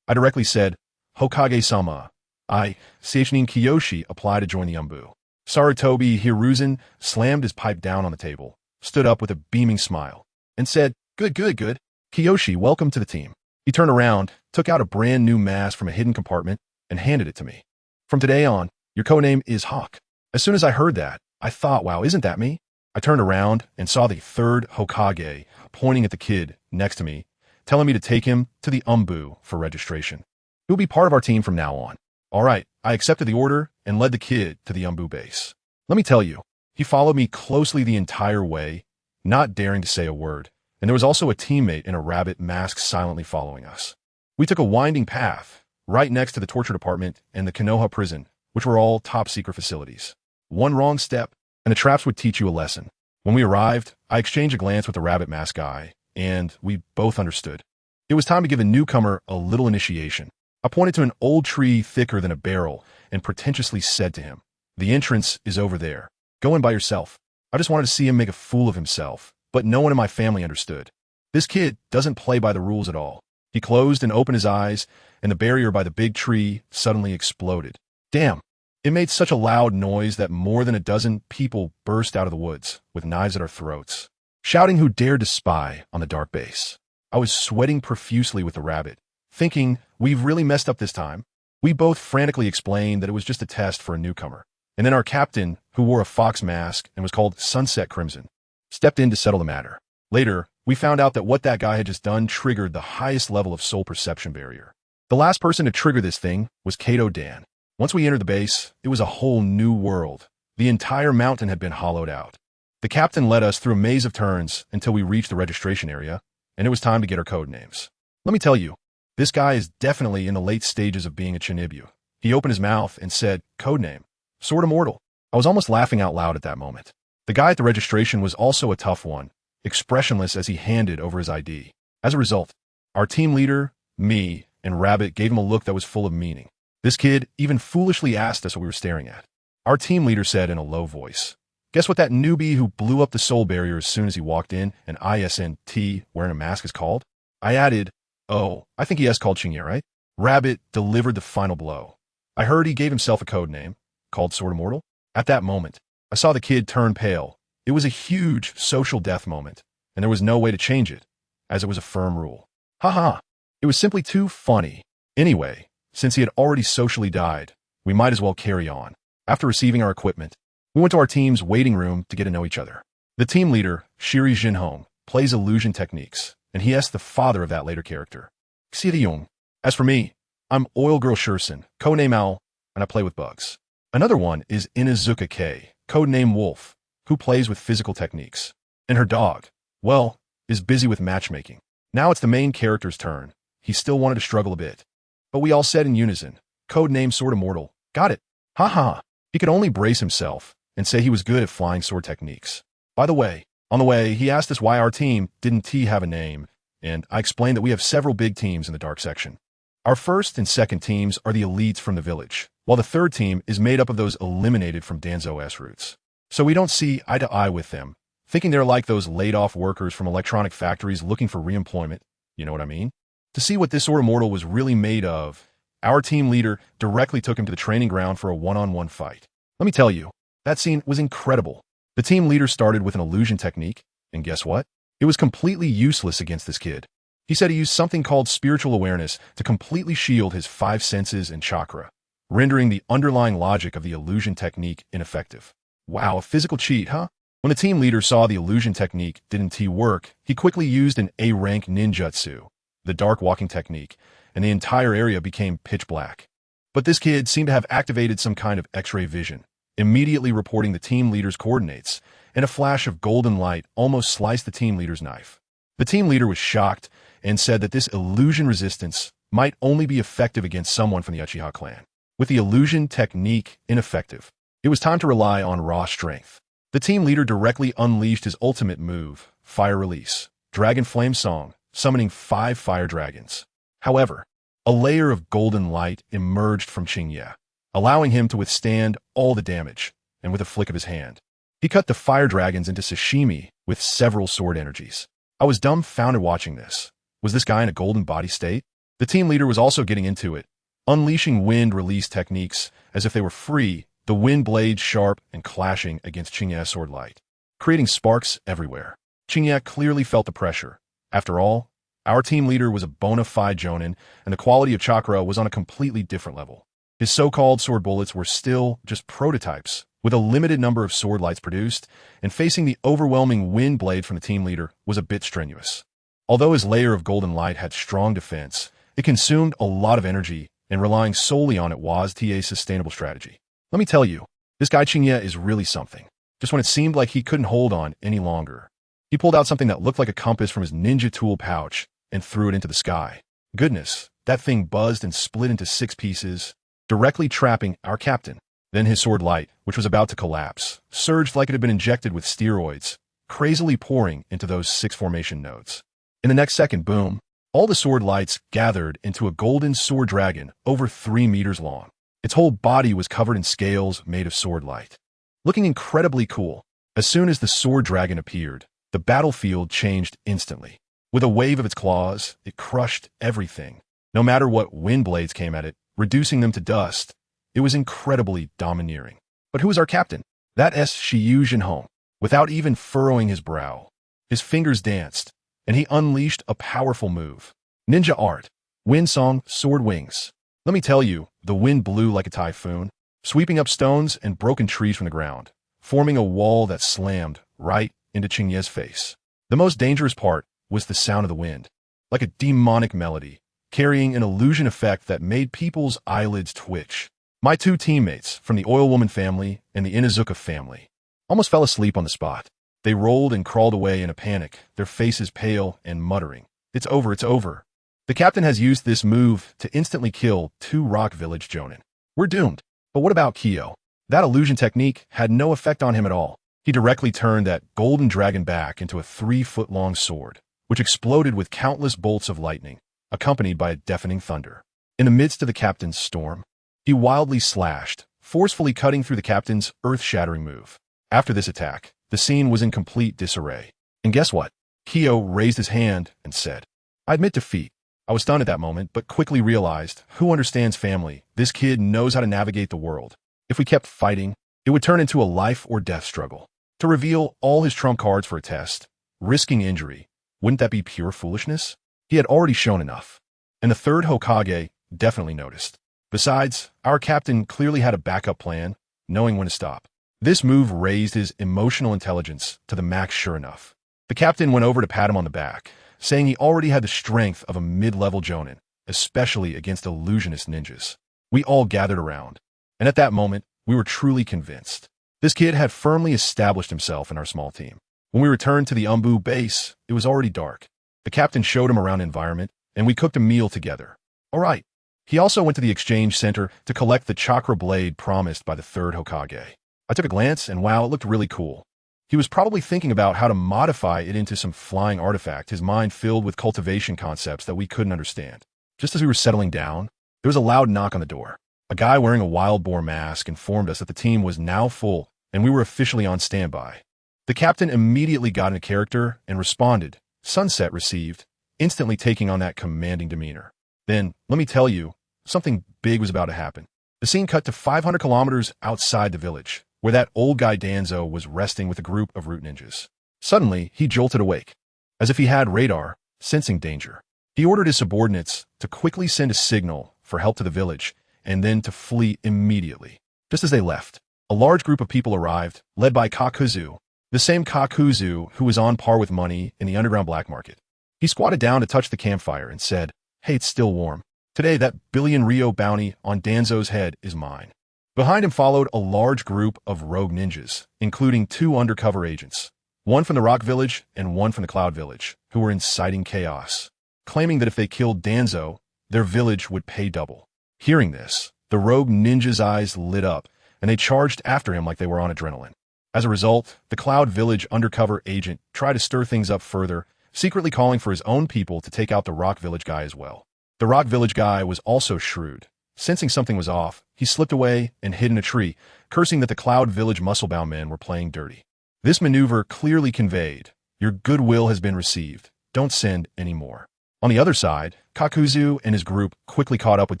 I directly said, Hokage-sama, Seinin Kiyoshi, apply to join the Umbu. Sarutobi Hiruzen slammed his pipe down on the table, stood up with a beaming smile, and said, Good. Kiyoshi, welcome to the team. He turned around, took out a brand new mask from a hidden compartment, and handed it to me. From today on, your codename is Hawk. As soon as I heard that, I thought, wow, isn't that me? I turned around and saw the third Hokage pointing at the kid next to me, telling me to take him to the Umbu for registration. He will be part of our team from now on. All right, I accepted the order and led the kid to the Umbu base. Let me tell you, he followed me closely the entire way, not daring to say a word, and there was also a teammate in a rabbit mask silently following us. We took a winding path, right next to the torture department and the Konoha prison, which were all top-secret facilities. One wrong step, and the traps would teach you a lesson. When we arrived, I exchanged a glance with the rabbit mask guy, and we both understood. It was time to give a newcomer a little initiation. I pointed to an old tree thicker than a barrel and pretentiously said to him, The entrance is over there. Go in by yourself. I just wanted to see him make a fool of himself, but no one in my family understood. This kid doesn't play by the rules at all. He closed and opened his eyes, and the barrier by the big tree suddenly exploded. Damn! It made such a loud noise that more than a dozen people burst out of the woods, with knives at our throats, shouting who dared to spy on the dark base. I was sweating profusely with the rabbit, thinking, we've really messed up this time. We both frantically explained that it was just a test for a newcomer. And then our captain, who wore a fox mask and was called Sunset Crimson, stepped in to settle the matter. Later, we found out that what that guy had just done triggered the highest level of soul perception barrier. The last person to trigger this thing was Kato Dan. Once we entered the base, it was a whole new world. The entire mountain had been hollowed out. The captain led us through a maze of turns until we reached the registration area, and it was time to get our code names. Let me tell you, this guy is definitely in the late stages of being a Chinibyu. He opened his mouth and said, "Codename, Sword Immortal." I was almost laughing out loud at that moment. The guy at the registration was also a tough one, expressionless as he handed over his ID. As a result, our team leader, me, and Rabbit gave him a look that was full of meaning. This kid even foolishly asked us what we were staring at. Our team leader said in a low voice, "Guess what that newbie who blew up the soul barrier as soon as he walked in and ISNT wearing a mask is called?" I added, "Oh, I think he has called Qingye, right?" Rabbit delivered the final blow. I heard he gave himself a code name, called Sword Immortal. At that moment, I saw the kid turn pale. It was a huge social death moment, and there was no way to change it, as it was a firm rule. Haha, it was simply too funny. Anyway, since he had already socially died, we might as well carry on. After receiving our equipment, we went to our team's waiting room to get to know each other. The team leader, Shiri Jinhong, plays illusion techniques, and he is the father of that later character, Xie. As for me, I'm Oil Girl Shursen, codename Owl, and I play with bugs. Another one is Inazuka K, codename Wolf, who plays with physical techniques. And her dog, well, is busy with matchmaking. Now it's the main character's turn. He still wanted to struggle a bit. But we all said in unison, codename Sword Immortal. Got it. Haha. He could only brace himself and say he was good at flying sword techniques. By the way, on the way, he asked us why our team didn't have a name, and I explained that we have several big teams in the dark section. Our first and second teams are the elites from the village, while the third team is made up of those eliminated from Danzo's roots. So we don't see eye to eye with them, thinking they're like those laid-off workers from electronic factories looking for reemployment. You know what I mean? To see what this Sword Immortal was really made of, our team leader directly took him to the training ground for a one-on-one fight. Let me tell you, that scene was incredible. The team leader started with an illusion technique, and guess what? It was completely useless against this kid. He said he used something called spiritual awareness to completely shield his 5 senses and chakra, rendering the underlying logic of the illusion technique ineffective. Wow, a physical cheat, huh? When the team leader saw the illusion technique didn't work, he quickly used an A-rank ninjutsu, the dark walking technique, and the entire area became pitch black. But this kid seemed to have activated some kind of X-ray vision, immediately reporting the team leader's coordinates, and a flash of golden light almost sliced the team leader's knife. The team leader was shocked and said that this illusion resistance might only be effective against someone from the Uchiha clan. With the illusion technique ineffective, it was time to rely on raw strength. The team leader directly unleashed his ultimate move, Fire Release, Dragon Flame Song, summoning 5 fire dragons. However, a layer of golden light emerged from Qingye, allowing him to withstand all the damage, and with a flick of his hand, he cut the fire dragons into sashimi with several sword energies. I was dumbfounded watching this. Was this guy in a golden body state? The team leader was also getting into it, unleashing wind release techniques as if they were free, the wind blades sharp and clashing against Qingye's sword light, creating sparks everywhere. Qingye clearly felt the pressure. After all, our team leader was a bona fide jonin, and the quality of chakra was on a completely different level. His so-called sword bullets were still just prototypes, with a limited number of sword lights produced, and facing the overwhelming wind blade from the team leader was a bit strenuous. Although his layer of golden light had strong defense, it consumed a lot of energy, and relying solely on it was a sustainable strategy. Let me tell you, this guy Qingye is really something. Just when it seemed like he couldn't hold on any longer, he pulled out something that looked like a compass from his ninja tool pouch and threw it into the sky. Goodness, that thing buzzed and split into 6 pieces, directly trapping our captain. Then his sword light, which was about to collapse, surged like it had been injected with steroids, crazily pouring into those 6 formation nodes. In the next second, boom, all the sword lights gathered into a golden sword dragon over 3 meters long. Its whole body was covered in scales made of sword light, looking incredibly cool. As soon as the sword dragon appeared, the battlefield changed instantly. With a wave of its claws, it crushed everything, no matter what wind blades came at it, reducing them to dust. It was incredibly domineering. But who was our captain? That is Shiyu Jinhong. Without even furrowing his brow, his fingers danced, and he unleashed a powerful move. Ninja art. Wind song, sword wings. Let me tell you, the wind blew like a typhoon, sweeping up stones and broken trees from the ground, forming a wall that slammed right into Qingye's face. The most dangerous part was the sound of the wind, like a demonic melody, carrying an illusion effect that made people's eyelids twitch. My 2 teammates from the Oil Woman family and the Inazuka family almost fell asleep on the spot. They rolled and crawled away in a panic, their faces pale and muttering, "It's over, it's over." The captain has used this move to instantly kill 2 Rock Village Jonin. We're doomed. But what about Kyo? That illusion technique had no effect on him at all. He directly turned that golden dragon back into a 3-foot-long sword, which exploded with countless bolts of lightning, accompanied by a deafening thunder. In the midst of the captain's storm, he wildly slashed, forcefully cutting through the captain's earth-shattering move. After this attack, the scene was in complete disarray. And guess what? Kyo raised his hand and said, "I admit defeat." I was stunned at that moment, but quickly realized, who understands family? This kid knows how to navigate the world. If we kept fighting, it would turn into a life-or-death struggle. To reveal all his trump cards for a test, risking injury, wouldn't that be pure foolishness? He had already shown enough. And the third Hokage definitely noticed. Besides, our captain clearly had a backup plan, knowing when to stop. This move raised his emotional intelligence to the max sure enough. The captain went over to pat him on the back, saying he already had the strength of a mid-level Jonin, especially against illusionist ninjas. We all gathered around, and at that moment, we were truly convinced. This kid had firmly established himself in our small team. When we returned to the Umbu base, it was already dark. The captain showed him around the environment, and we cooked a meal together. All right. He also went to the exchange center to collect the chakra blade promised by the third Hokage. I took a glance, and wow, it looked really cool. He was probably thinking about how to modify it into some flying artifact, his mind filled with cultivation concepts that we couldn't understand. Just as we were settling down, there was a loud knock on the door. A guy wearing a wild boar mask informed us that the team was now full, and we were officially on standby. The captain immediately got into character and responded, "Sunset received," instantly taking on that commanding demeanor. Then, let me tell you, something big was about to happen. The scene cut to 500 kilometers outside the village, where that old guy Danzo was resting with a group of root ninjas. Suddenly, he jolted awake. As if he had radar, sensing danger. He ordered his subordinates to quickly send a signal for help to the village, and then to flee immediately. Just as they left, a large group of people arrived, led by Kakuzu, the same Kakuzu who was on par with money in the underground black market. He squatted down to touch the campfire and said, "Hey, it's still warm. Today, that billion Rio bounty on Danzo's head is mine." Behind him followed a large group of rogue ninjas, including 2 undercover agents, one from the Rock Village and one from the Cloud Village, who were inciting chaos, claiming that if they killed Danzo, their village would pay double. Hearing this, the rogue ninjas' eyes lit up, and they charged after him like they were on adrenaline. As a result, the Cloud Village undercover agent tried to stir things up further, secretly calling for his own people to take out the Rock Village guy as well. The Rock Village guy was also shrewd. Sensing something was off, he slipped away and hid in a tree, cursing that the Cloud Village muscle-bound men were playing dirty. This maneuver clearly conveyed, "Your goodwill has been received. Don't send any more." On the other side, Kakuzu and his group quickly caught up with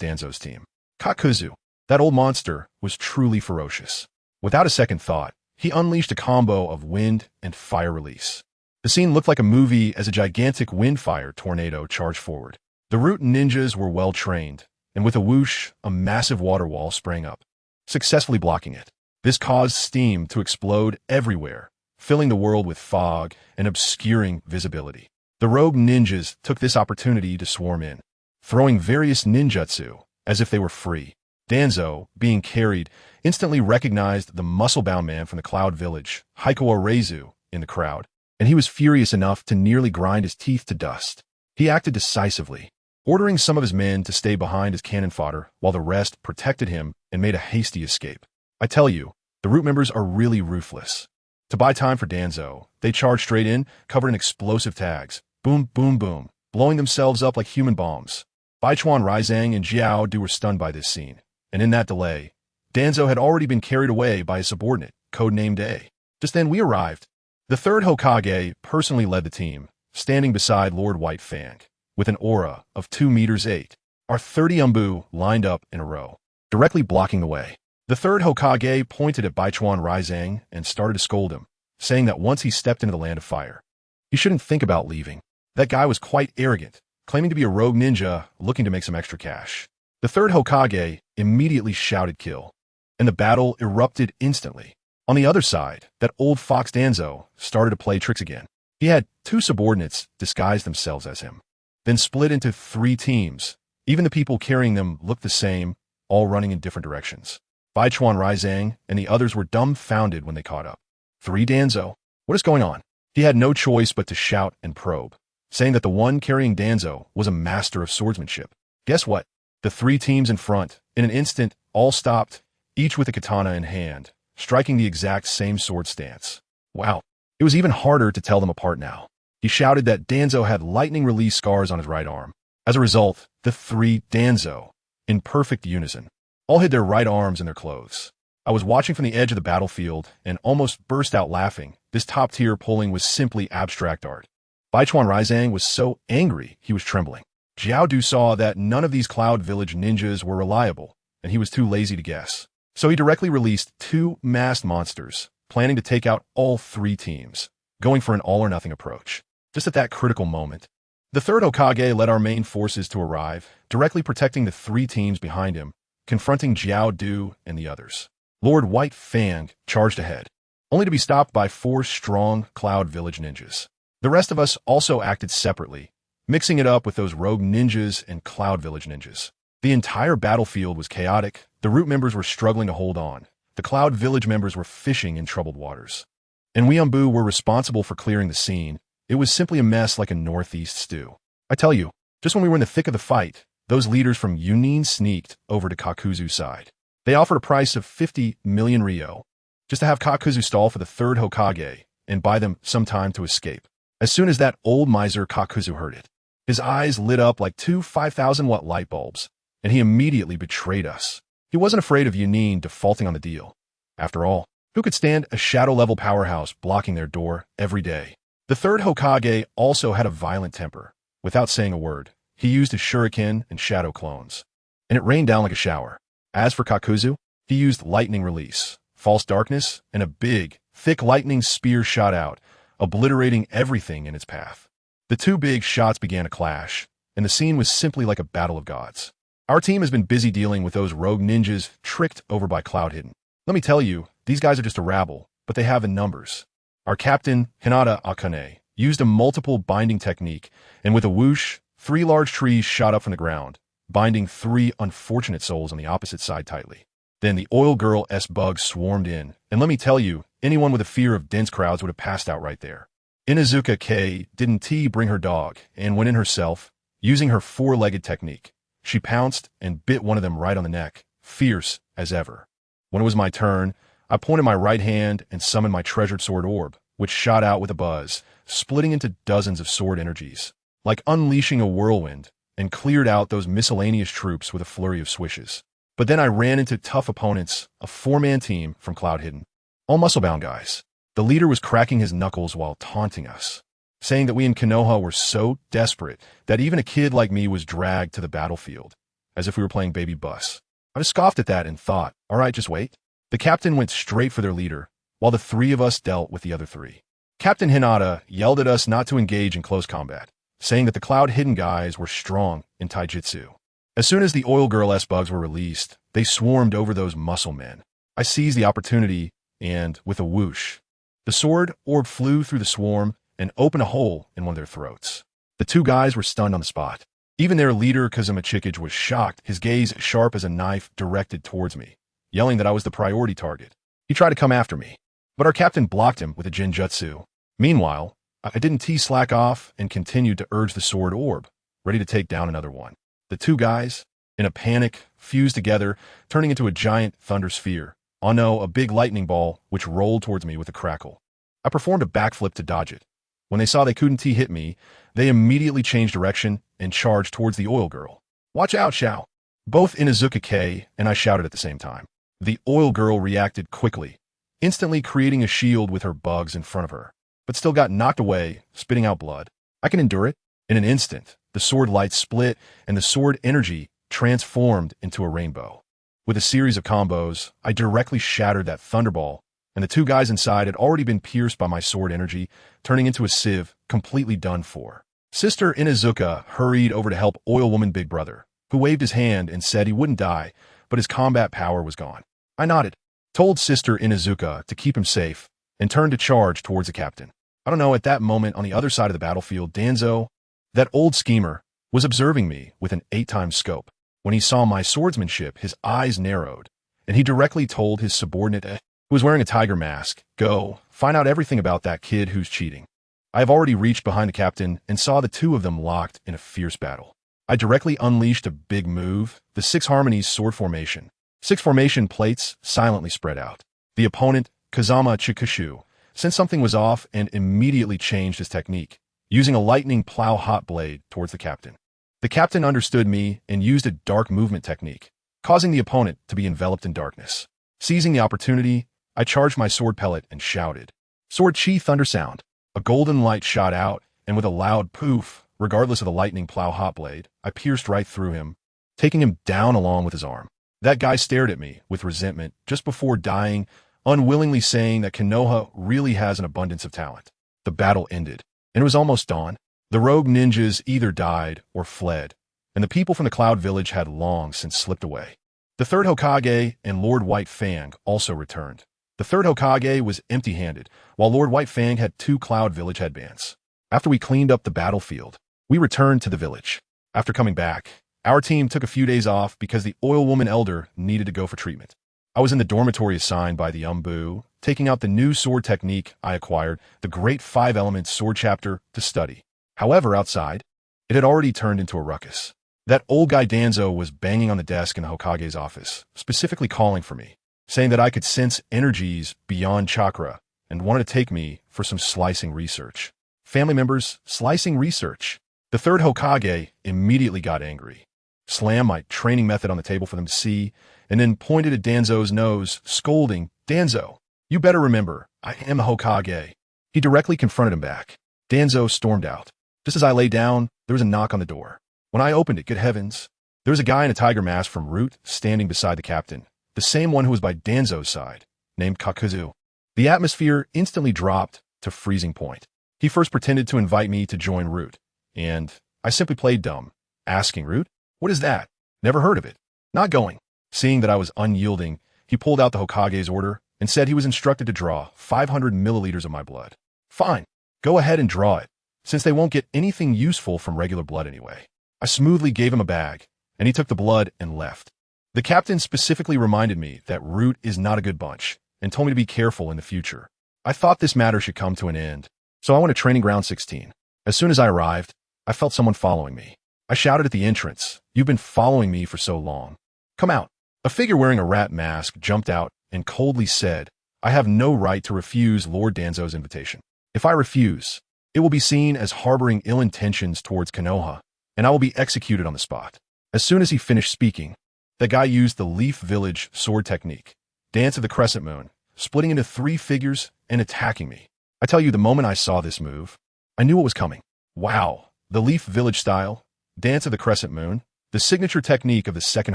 Danzo's team. Kakuzu, that old monster, was truly ferocious. Without a second thought, he unleashed a combo of wind and fire release. The scene looked like a movie as a gigantic windfire tornado charged forward. The root ninjas were well trained, and with a whoosh, a massive water wall sprang up, successfully blocking it. This caused steam to explode everywhere, filling the world with fog and obscuring visibility. The rogue ninjas took this opportunity to swarm in, throwing various ninjutsu as if they were free. Danzo, being carried, instantly recognized the muscle-bound man from the Cloud Village, Haikuo Reizu, in the crowd, and he was furious enough to nearly grind his teeth to dust. He acted decisively, ordering some of his men to stay behind as cannon fodder while the rest protected him and made a hasty escape. I tell you, the root members are really ruthless. To buy time for Danzo, they charged straight in, covered in explosive tags. Boom, boom, boom, blowing themselves up like human bombs. Baichuan Raizang and Jiao Du were stunned by this scene, and in that delay, Danzo had already been carried away by his subordinate, codenamed A. Just then we arrived. The third Hokage personally led the team, standing beside Lord White Fang, with an aura of 2 meters 8. Our 30 Umbu lined up in a row, directly blocking the way. The third Hokage pointed at Baichuan Raizang and started to scold him, saying that once he stepped into the land of fire, he shouldn't think about leaving. That guy was quite arrogant, claiming to be a rogue ninja looking to make some extra cash. The third Hokage immediately shouted kill, and the battle erupted instantly. On the other side, that old fox Danzo started to play tricks again. He had 2 subordinates disguise themselves as him, then split into 3 teams. Even the people carrying them looked the same, all running in different directions. Baichuan Raizang and the others were dumbfounded when they caught up. 3 Danzo? What is going on? He had no choice but to shout and probe, saying that the one carrying Danzo was a master of swordsmanship. Guess what? The three teams in front, in an instant, all stopped, each with a katana in hand, striking the exact same sword stance. Wow. It was even harder to tell them apart now. He shouted that Danzo had lightning release scars on his right arm. As a result, the three Danzo, in perfect unison, all hid their right arms in their clothes. I was watching from the edge of the battlefield and almost burst out laughing. This top-tier pulling was simply abstract art. Baichuan Raizang was so angry he was trembling. Jiao Du saw that none of these Cloud Village ninjas were reliable, and he was too lazy to guess. So he directly released two masked monsters, planning to take out all three teams, going for an all-or-nothing approach. Just at that critical moment, the third Hokage led our main forces to arrive, directly protecting the three teams behind him, confronting Jiao Du and the others. Lord White Fang charged ahead, only to be stopped by four strong Cloud Village ninjas. The rest of us also acted separately, mixing it up with those rogue ninjas and Cloud Village ninjas. The entire battlefield was chaotic. The Root members were struggling to hold on. The Cloud Village members were fishing in troubled waters. And we Umbu were responsible for clearing the scene. It was simply a mess like a northeast stew. I tell you, just when we were in the thick of the fight, those leaders from Yunin sneaked over to Kakuzu's side. They offered a price of 50 million Ryo, just to have Kakuzu stall for the third Hokage and buy them some time to escape. As soon as that old miser Kakuzu heard it, his eyes lit up like two 5,000-watt light bulbs, and he immediately betrayed us. He wasn't afraid of Yunin defaulting on the deal. After all, who could stand a shadow-level powerhouse blocking their door every day? The third Hokage also had a violent temper. Without saying a word, he used his shuriken and shadow clones, and it rained down like a shower. As for Kakuzu, he used lightning release, false darkness, and a big, thick lightning spear shot out, obliterating everything in its path. The two big shots began to clash, and the scene was simply like a battle of gods. Our team has been busy dealing with those rogue ninjas tricked over by Cloud Hidden. Let me tell you, these guys are just a rabble, but they have in numbers. Our captain, Hinata Akane, used a multiple binding technique, and with a whoosh, 3 large trees shot up from the ground, binding 3 unfortunate souls on the opposite side tightly. Then the Oil Girl S-Bugs swarmed in, and let me tell you, anyone with a fear of dense crowds would have passed out right there. Inuzuka K didn't bring her dog, and went in herself, using her 4-legged technique. She pounced and bit one of them right on the neck, fierce as ever. When it was my turn, I pointed my right hand and summoned my treasured sword orb, which shot out with a buzz, splitting into dozens of sword energies, like unleashing a whirlwind, and cleared out those miscellaneous troops with a flurry of swishes. But then I ran into tough opponents, a 4-man team from Cloud Hidden. All muscle-bound guys. The leader was cracking his knuckles while taunting us, saying that we in Konoha were so desperate that even a kid like me was dragged to the battlefield, as if we were playing baby bus. I just scoffed at that and thought, all right, just wait. The captain went straight for their leader, while the 3 of us dealt with the other 3. Captain Hinata yelled at us not to engage in close combat, saying that the Cloud Hidden guys were strong in taijutsu. As soon as the Oil Girl S-Bugs were released, they swarmed over those muscle men. I seized the opportunity, and, with a whoosh, the sword orb flew through the swarm and opened a hole in one of their throats. The 2 guys were stunned on the spot. Even their leader, Kazuma Chikage, was shocked, his gaze sharp as a knife directed towards me, yelling that I was the priority target. He tried to come after me, but our captain blocked him with a Jinjutsu. Meanwhile, I didn't slack off and continued to urge the sword orb, ready to take down another one. The 2 guys, in a panic, fused together, turning into a giant thunder sphere. Oh no, a big lightning ball, which rolled towards me with a crackle. I performed a backflip to dodge it. When they saw they couldn't hit me, they immediately changed direction and charged towards the Oil Girl. Watch out, Xiao! Both Inuzuka K and I shouted at the same time. The Oil Girl reacted quickly, instantly creating a shield with her bugs in front of her, but still got knocked away, spitting out blood. I can endure it. In an instant, the sword light split and the sword energy transformed into a rainbow. With a series of combos, I directly shattered that thunderball, and the 2 guys inside had already been pierced by my sword energy, turning into a sieve, completely done for. Sister Inuzuka hurried over to help Oil Woman Big Brother, who waved his hand and said he wouldn't die, but his combat power was gone. I nodded, told Sister Inuzuka to keep him safe, and turned to charge towards the captain. I don't know, at that moment on the other side of the battlefield, Danzo, that old schemer, was observing me with an 8-times scope. When he saw my swordsmanship, his eyes narrowed, and he directly told his subordinate, who was wearing a tiger mask. Go, find out everything about that kid who's cheating. I have already reached behind the captain and saw the two of them locked in a fierce battle. I directly unleashed a big move, the 6 Harmonies sword formation. 6 formation plates silently spread out. The opponent, Kazama Chikashu, sensed something was off and immediately changed his technique, using a lightning plow hot blade towards the captain. The captain understood me and used a dark movement technique, causing the opponent to be enveloped in darkness. Seizing the opportunity, I charged my sword pellet and shouted, "Sword Chi Thunder Sound!" A golden light shot out, and with a loud poof, regardless of the lightning plow hot blade, I pierced right through him, taking him down along with his arm. That guy stared at me with resentment just before dying, unwillingly saying that Konoha really has an abundance of talent. The battle ended, and it was almost dawn. The rogue ninjas either died or fled, and the people from the Cloud Village had long since slipped away. The third Hokage and Lord White Fang also returned. The third Hokage was empty-handed, while Lord White Fang had 2 Cloud Village headbands. After we cleaned up the battlefield, we returned to the village. After coming back, our team took a few days off because the Oil Woman Elder needed to go for treatment. I was in the dormitory assigned by the Umbu, taking out the new sword technique I acquired, the Great 5 Elements Sword Chapter, to study. However, outside, it had already turned into a ruckus. That old guy Danzo was banging on the desk in the Hokage's office, specifically calling for me, saying that I could sense energies beyond chakra and wanted to take me for some slicing research. Family members, slicing research. The third Hokage immediately got angry, slammed my training method on the table for them to see, and then pointed at Danzo's nose, scolding, "Danzo, you better remember, I am a Hokage." He directly confronted him back. Danzo stormed out. Just as I lay down, there was a knock on the door. When I opened it, good heavens, there was a guy in a tiger mask from Root standing beside the captain, the same one who was by Danzo's side, named Kakuzu. The atmosphere instantly dropped to freezing point. He first pretended to invite me to join Root, and I simply played dumb, asking Root, "What is that? Never heard of it." Not going. Seeing that I was unyielding, he pulled out the Hokage's order and said he was instructed to draw 500 milliliters of my blood. Fine, go ahead and draw it, since they won't get anything useful from regular blood anyway. I smoothly gave him a bag, and he took the blood and left. The captain specifically reminded me that Root is not a good bunch, and told me to be careful in the future. I thought this matter should come to an end, so I went to Training Ground 16. As soon as I arrived, I felt someone following me. I shouted at the entrance, "You've been following me for so long. Come out." A figure wearing a rat mask jumped out and coldly said, "I have no right to refuse Lord Danzo's invitation. If I refuse, it will be seen as harboring ill intentions towards Konoha, and I will be executed on the spot." As soon as he finished speaking, the guy used the Leaf Village sword technique, Dance of the Crescent Moon, splitting into 3 figures and attacking me. I tell you, the moment I saw this move, I knew what was coming. Wow, the Leaf Village style, Dance of the Crescent Moon, the signature technique of the second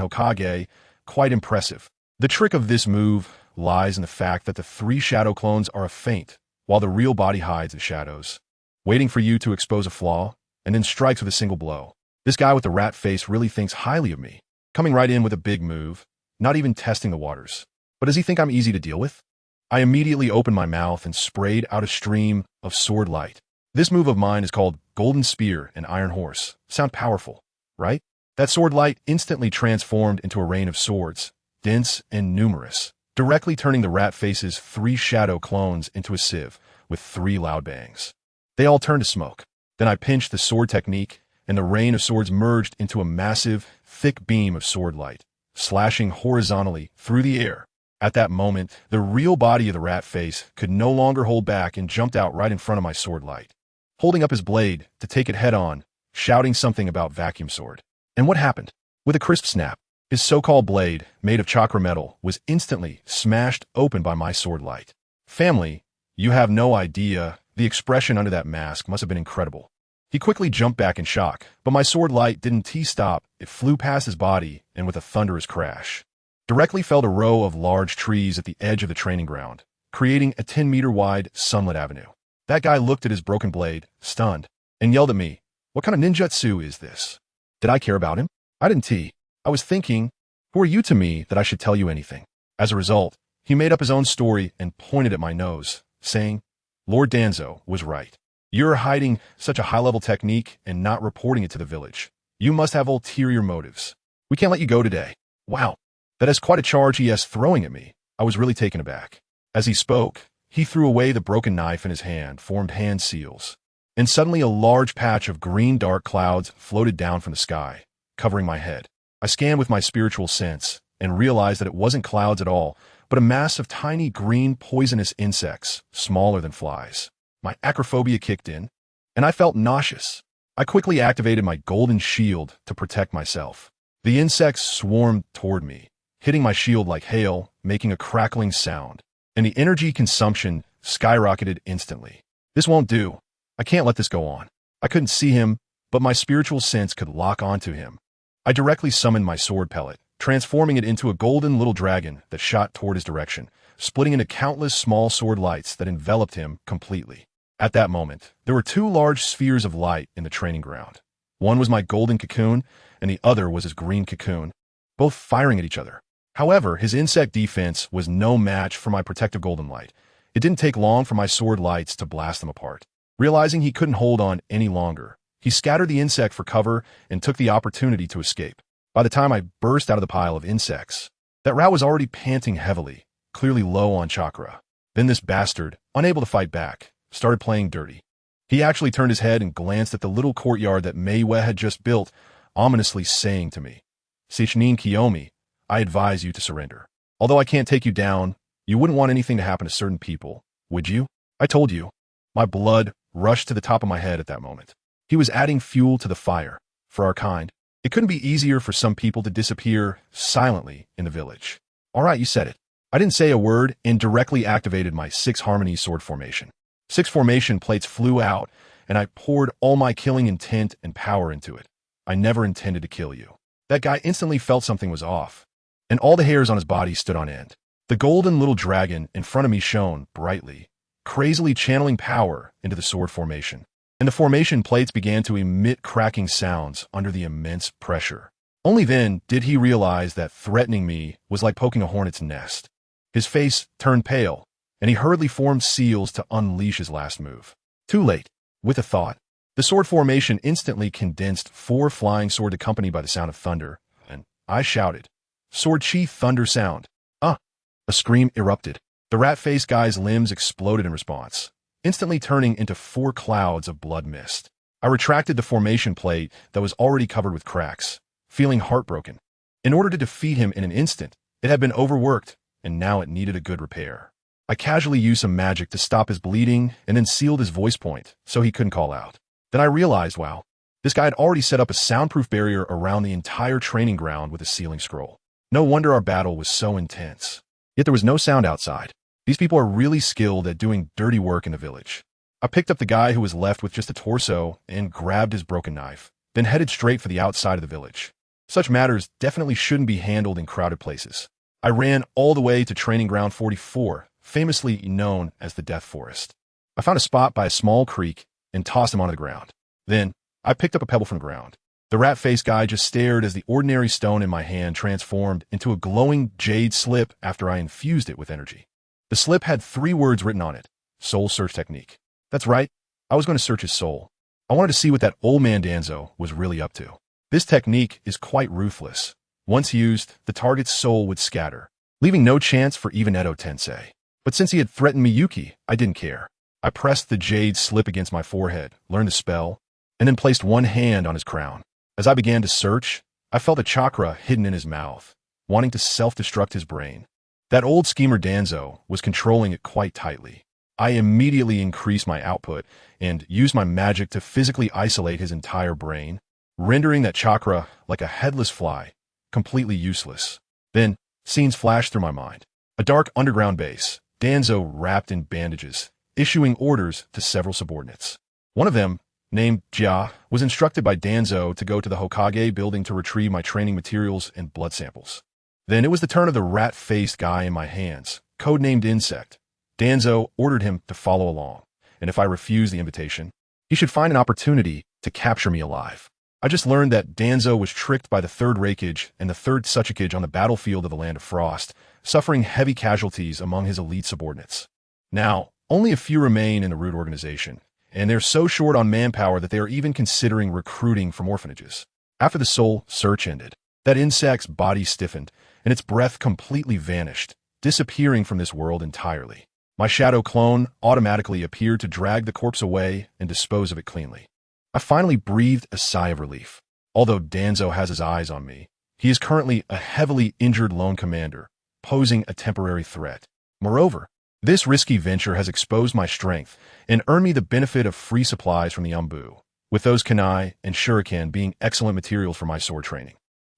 Hokage, quite impressive. The trick of this move lies in the fact that the 3 shadow clones are a feint, while the real body hides in shadows, waiting for you to expose a flaw, and then strikes with a single blow. This guy with the rat face really thinks highly of me, coming right in with a big move, not even testing the waters. But does he think I'm easy to deal with? I immediately opened my mouth and sprayed out a stream of sword light. This move of mine is called Golden Spear and Iron Horse. Sound powerful, right? That sword light instantly transformed into a rain of swords, dense and numerous, directly turning the rat face's 3 shadow clones into a sieve with 3 loud bangs. They all turned to smoke. Then I pinched the sword technique, and the rain of swords merged into a massive, thick beam of sword light, slashing horizontally through the air. At that moment, the real body of the rat face could no longer hold back and jumped out right in front of my sword light, holding up his blade to take it head-on, shouting something about vacuum sword. And what happened? With a crisp snap, his so-called blade, made of chakra metal, was instantly smashed open by my sword light. Family, you have no idea. The expression under that mask must have been incredible. He quickly jumped back in shock, but my sword light didn't T-stop. It flew past his body and with a thunderous crash, directly felled a row of large trees at the edge of the training ground, creating a 10-meter-wide sunlit avenue. That guy looked at his broken blade, stunned, and yelled at me, "What kind of ninjutsu is this?" Did I care about him? I didn't. I was thinking, who are you to me that I should tell you anything? As a result, he made up his own story and pointed at my nose, saying, "Lord Danzo was right. You're hiding such a high-level technique and not reporting it to the village. You must have ulterior motives. We can't let you go today." Wow, that is quite a charge he is throwing at me. I was really taken aback. As he spoke, he threw away the broken knife in his hand, formed hand seals. And suddenly a large patch of green dark clouds floated down from the sky, covering my head. I scanned with my spiritual sense and realized that it wasn't clouds at all, but a mass of tiny green poisonous insects, smaller than flies. My acrophobia kicked in, and I felt nauseous. I quickly activated my golden shield to protect myself. The insects swarmed toward me, hitting my shield like hail, making a crackling sound, and the energy consumption skyrocketed instantly. This won't do. I can't let this go on. I couldn't see him, but my spiritual sense could lock onto him. I directly summoned my sword pellet, transforming it into a golden little dragon that shot toward his direction, splitting into countless small sword lights that enveloped him completely. At that moment, there were two large spheres of light in the training ground. One was my golden cocoon, and the other was his green cocoon, both firing at each other. However, his insect defense was no match for my protective golden light. It didn't take long for my sword lights to blast them apart. Realizing he couldn't hold on any longer, he scattered the insect for cover and took the opportunity to escape. By the time I burst out of the pile of insects, that rat was already panting heavily, clearly low on chakra. Then this bastard, unable to fight back, started playing dirty. He actually turned his head and glanced at the little courtyard that Meiwe had just built, ominously saying to me, "Sichnin Kiyomi, I advise you to surrender. Although I can't take you down, you wouldn't want anything to happen to certain people, would you? I told you." My blood rushed to the top of my head at that moment. He was adding fuel to the fire. For our kind, it couldn't be easier for some people to disappear silently in the village. All right, you said it. I didn't say a word and directly activated my 6 Harmony sword formation. 6 formation plates flew out, and I poured all my killing intent and power into it. I never intended to kill you. That guy instantly felt something was off, and all the hairs on his body stood on end. The golden little dragon in front of me shone brightly, crazily channeling power into the sword formation, and the formation plates began to emit cracking sounds under the immense pressure. Only then did he realize that threatening me was like poking a hornet's nest. His face turned pale, and he hurriedly formed seals to unleash his last move. Too late. With a thought, the sword formation instantly condensed 4 flying swords accompanied by the sound of thunder, and I shouted, "Sword Chi Thunder Sound!" A scream erupted. The rat-faced guy's limbs exploded in response, instantly turning into 4 clouds of blood mist. I retracted the formation plate that was already covered with cracks, feeling heartbroken. In order to defeat him in an instant, it had been overworked, and now it needed a good repair. I casually used some magic to stop his bleeding and then sealed his voice point so he couldn't call out. Then I realized, wow, this guy had already set up a soundproof barrier around the entire training ground with a sealing scroll. No wonder our battle was so intense. Yet there was no sound outside. These people are really skilled at doing dirty work in the village. I picked up the guy who was left with just a torso and grabbed his broken knife, then headed straight for the outside of the village. Such matters definitely shouldn't be handled in crowded places. I ran all the way to Training Ground 44, famously known as the Death Forest. I found a spot by a small creek and tossed him onto the ground. Then, I picked up a pebble from the ground. The rat-faced guy just stared as the ordinary stone in my hand transformed into a glowing jade slip after I infused it with energy. The slip had 3 words written on it: Soul Search Technique. That's right, I was going to search his soul. I wanted to see what that old man Danzo was really up to. This technique is quite ruthless. Once used, the target's soul would scatter, leaving no chance for even Edo Tensei. But since he had threatened Miyuki, I didn't care. I pressed the jade slip against my forehead, learned the spell, and then placed one hand on his crown. As I began to search, I felt a chakra hidden in his mouth, wanting to self-destruct his brain. That old schemer Danzo was controlling it quite tightly. I immediately increased my output and used my magic to physically isolate his entire brain, rendering that chakra, like a headless fly, completely useless. Then, scenes flashed through my mind. A dark underground base, Danzo wrapped in bandages, issuing orders to several subordinates. One of them, named Jia, was instructed by Danzo to go to the Hokage building to retrieve my training materials and blood samples. Then it was the turn of the rat-faced guy in my hands, codenamed Insect. Danzo ordered him to follow along, and if I refused the invitation, he should find an opportunity to capture me alive. I just learned that Danzo was tricked by the 3rd Reikage and the 3rd Suchikage on the battlefield of the Land of Frost, suffering heavy casualties among his elite subordinates. Now, only a few remain in the Root organization, and they're so short on manpower that they are even considering recruiting from orphanages. After the soul search ended, that insect's body stiffened, and its breath completely vanished, disappearing from this world entirely. My shadow clone automatically appeared to drag the corpse away and dispose of it cleanly. I finally breathed a sigh of relief. Although Danzo has his eyes on me, he is currently a heavily injured lone commander, posing a temporary threat. Moreover, this risky venture has exposed my strength and earned me the benefit of free supplies from the Umbu, with those kunai and shuriken being excellent materials for my sword training.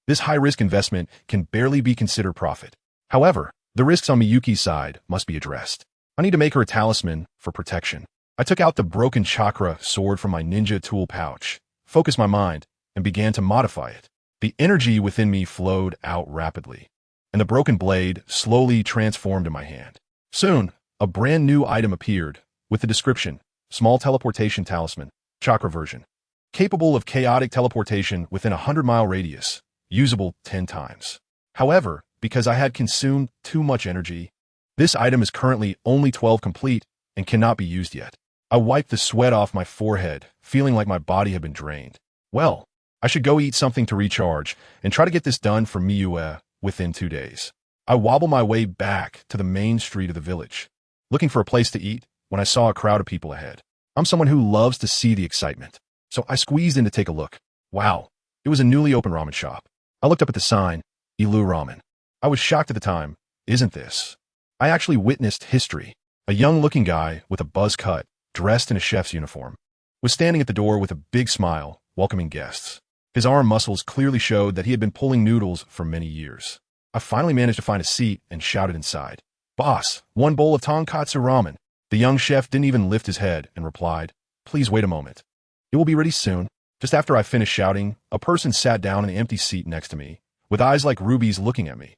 This high-risk investment can barely be considered profit. However, the risks on Miyuki's side must be addressed. I need to make her a talisman for protection. I took out the broken chakra sword from my ninja tool pouch, focused my mind, and began to modify it. The energy within me flowed out rapidly, and the broken blade slowly transformed in my hand. Soon, a brand new item appeared, with the description, Small Teleportation Talisman, Chakra version. Capable of chaotic teleportation within a 100-mile radius, usable 10 times. However, because I had consumed too much energy, this item is currently only 12 complete and cannot be used yet. I wiped the sweat off my forehead, feeling like my body had been drained. Well, I should go eat something to recharge and try to get this done for Miyue within 2 days. I wobbled my way back to the main street of the village, looking for a place to eat when I saw a crowd of people ahead. I'm someone who loves to see the excitement, so I squeezed in to take a look. Wow, it was a newly opened ramen shop. I looked up at the sign, Ilu Ramen. I was shocked at the time. Isn't this? I actually witnessed history. A young-looking guy with a buzz cut, dressed in a chef's uniform, was standing at the door with a big smile, welcoming guests. His arm muscles clearly showed that he had been pulling noodles for many years. I finally managed to find a seat and shouted inside, "Boss, 1 bowl of tonkatsu ramen." The young chef didn't even lift his head and replied, "Please wait a moment. It will be ready soon." Just after I finished shouting, a person sat down in the empty seat next to me, with eyes like rubies looking at me.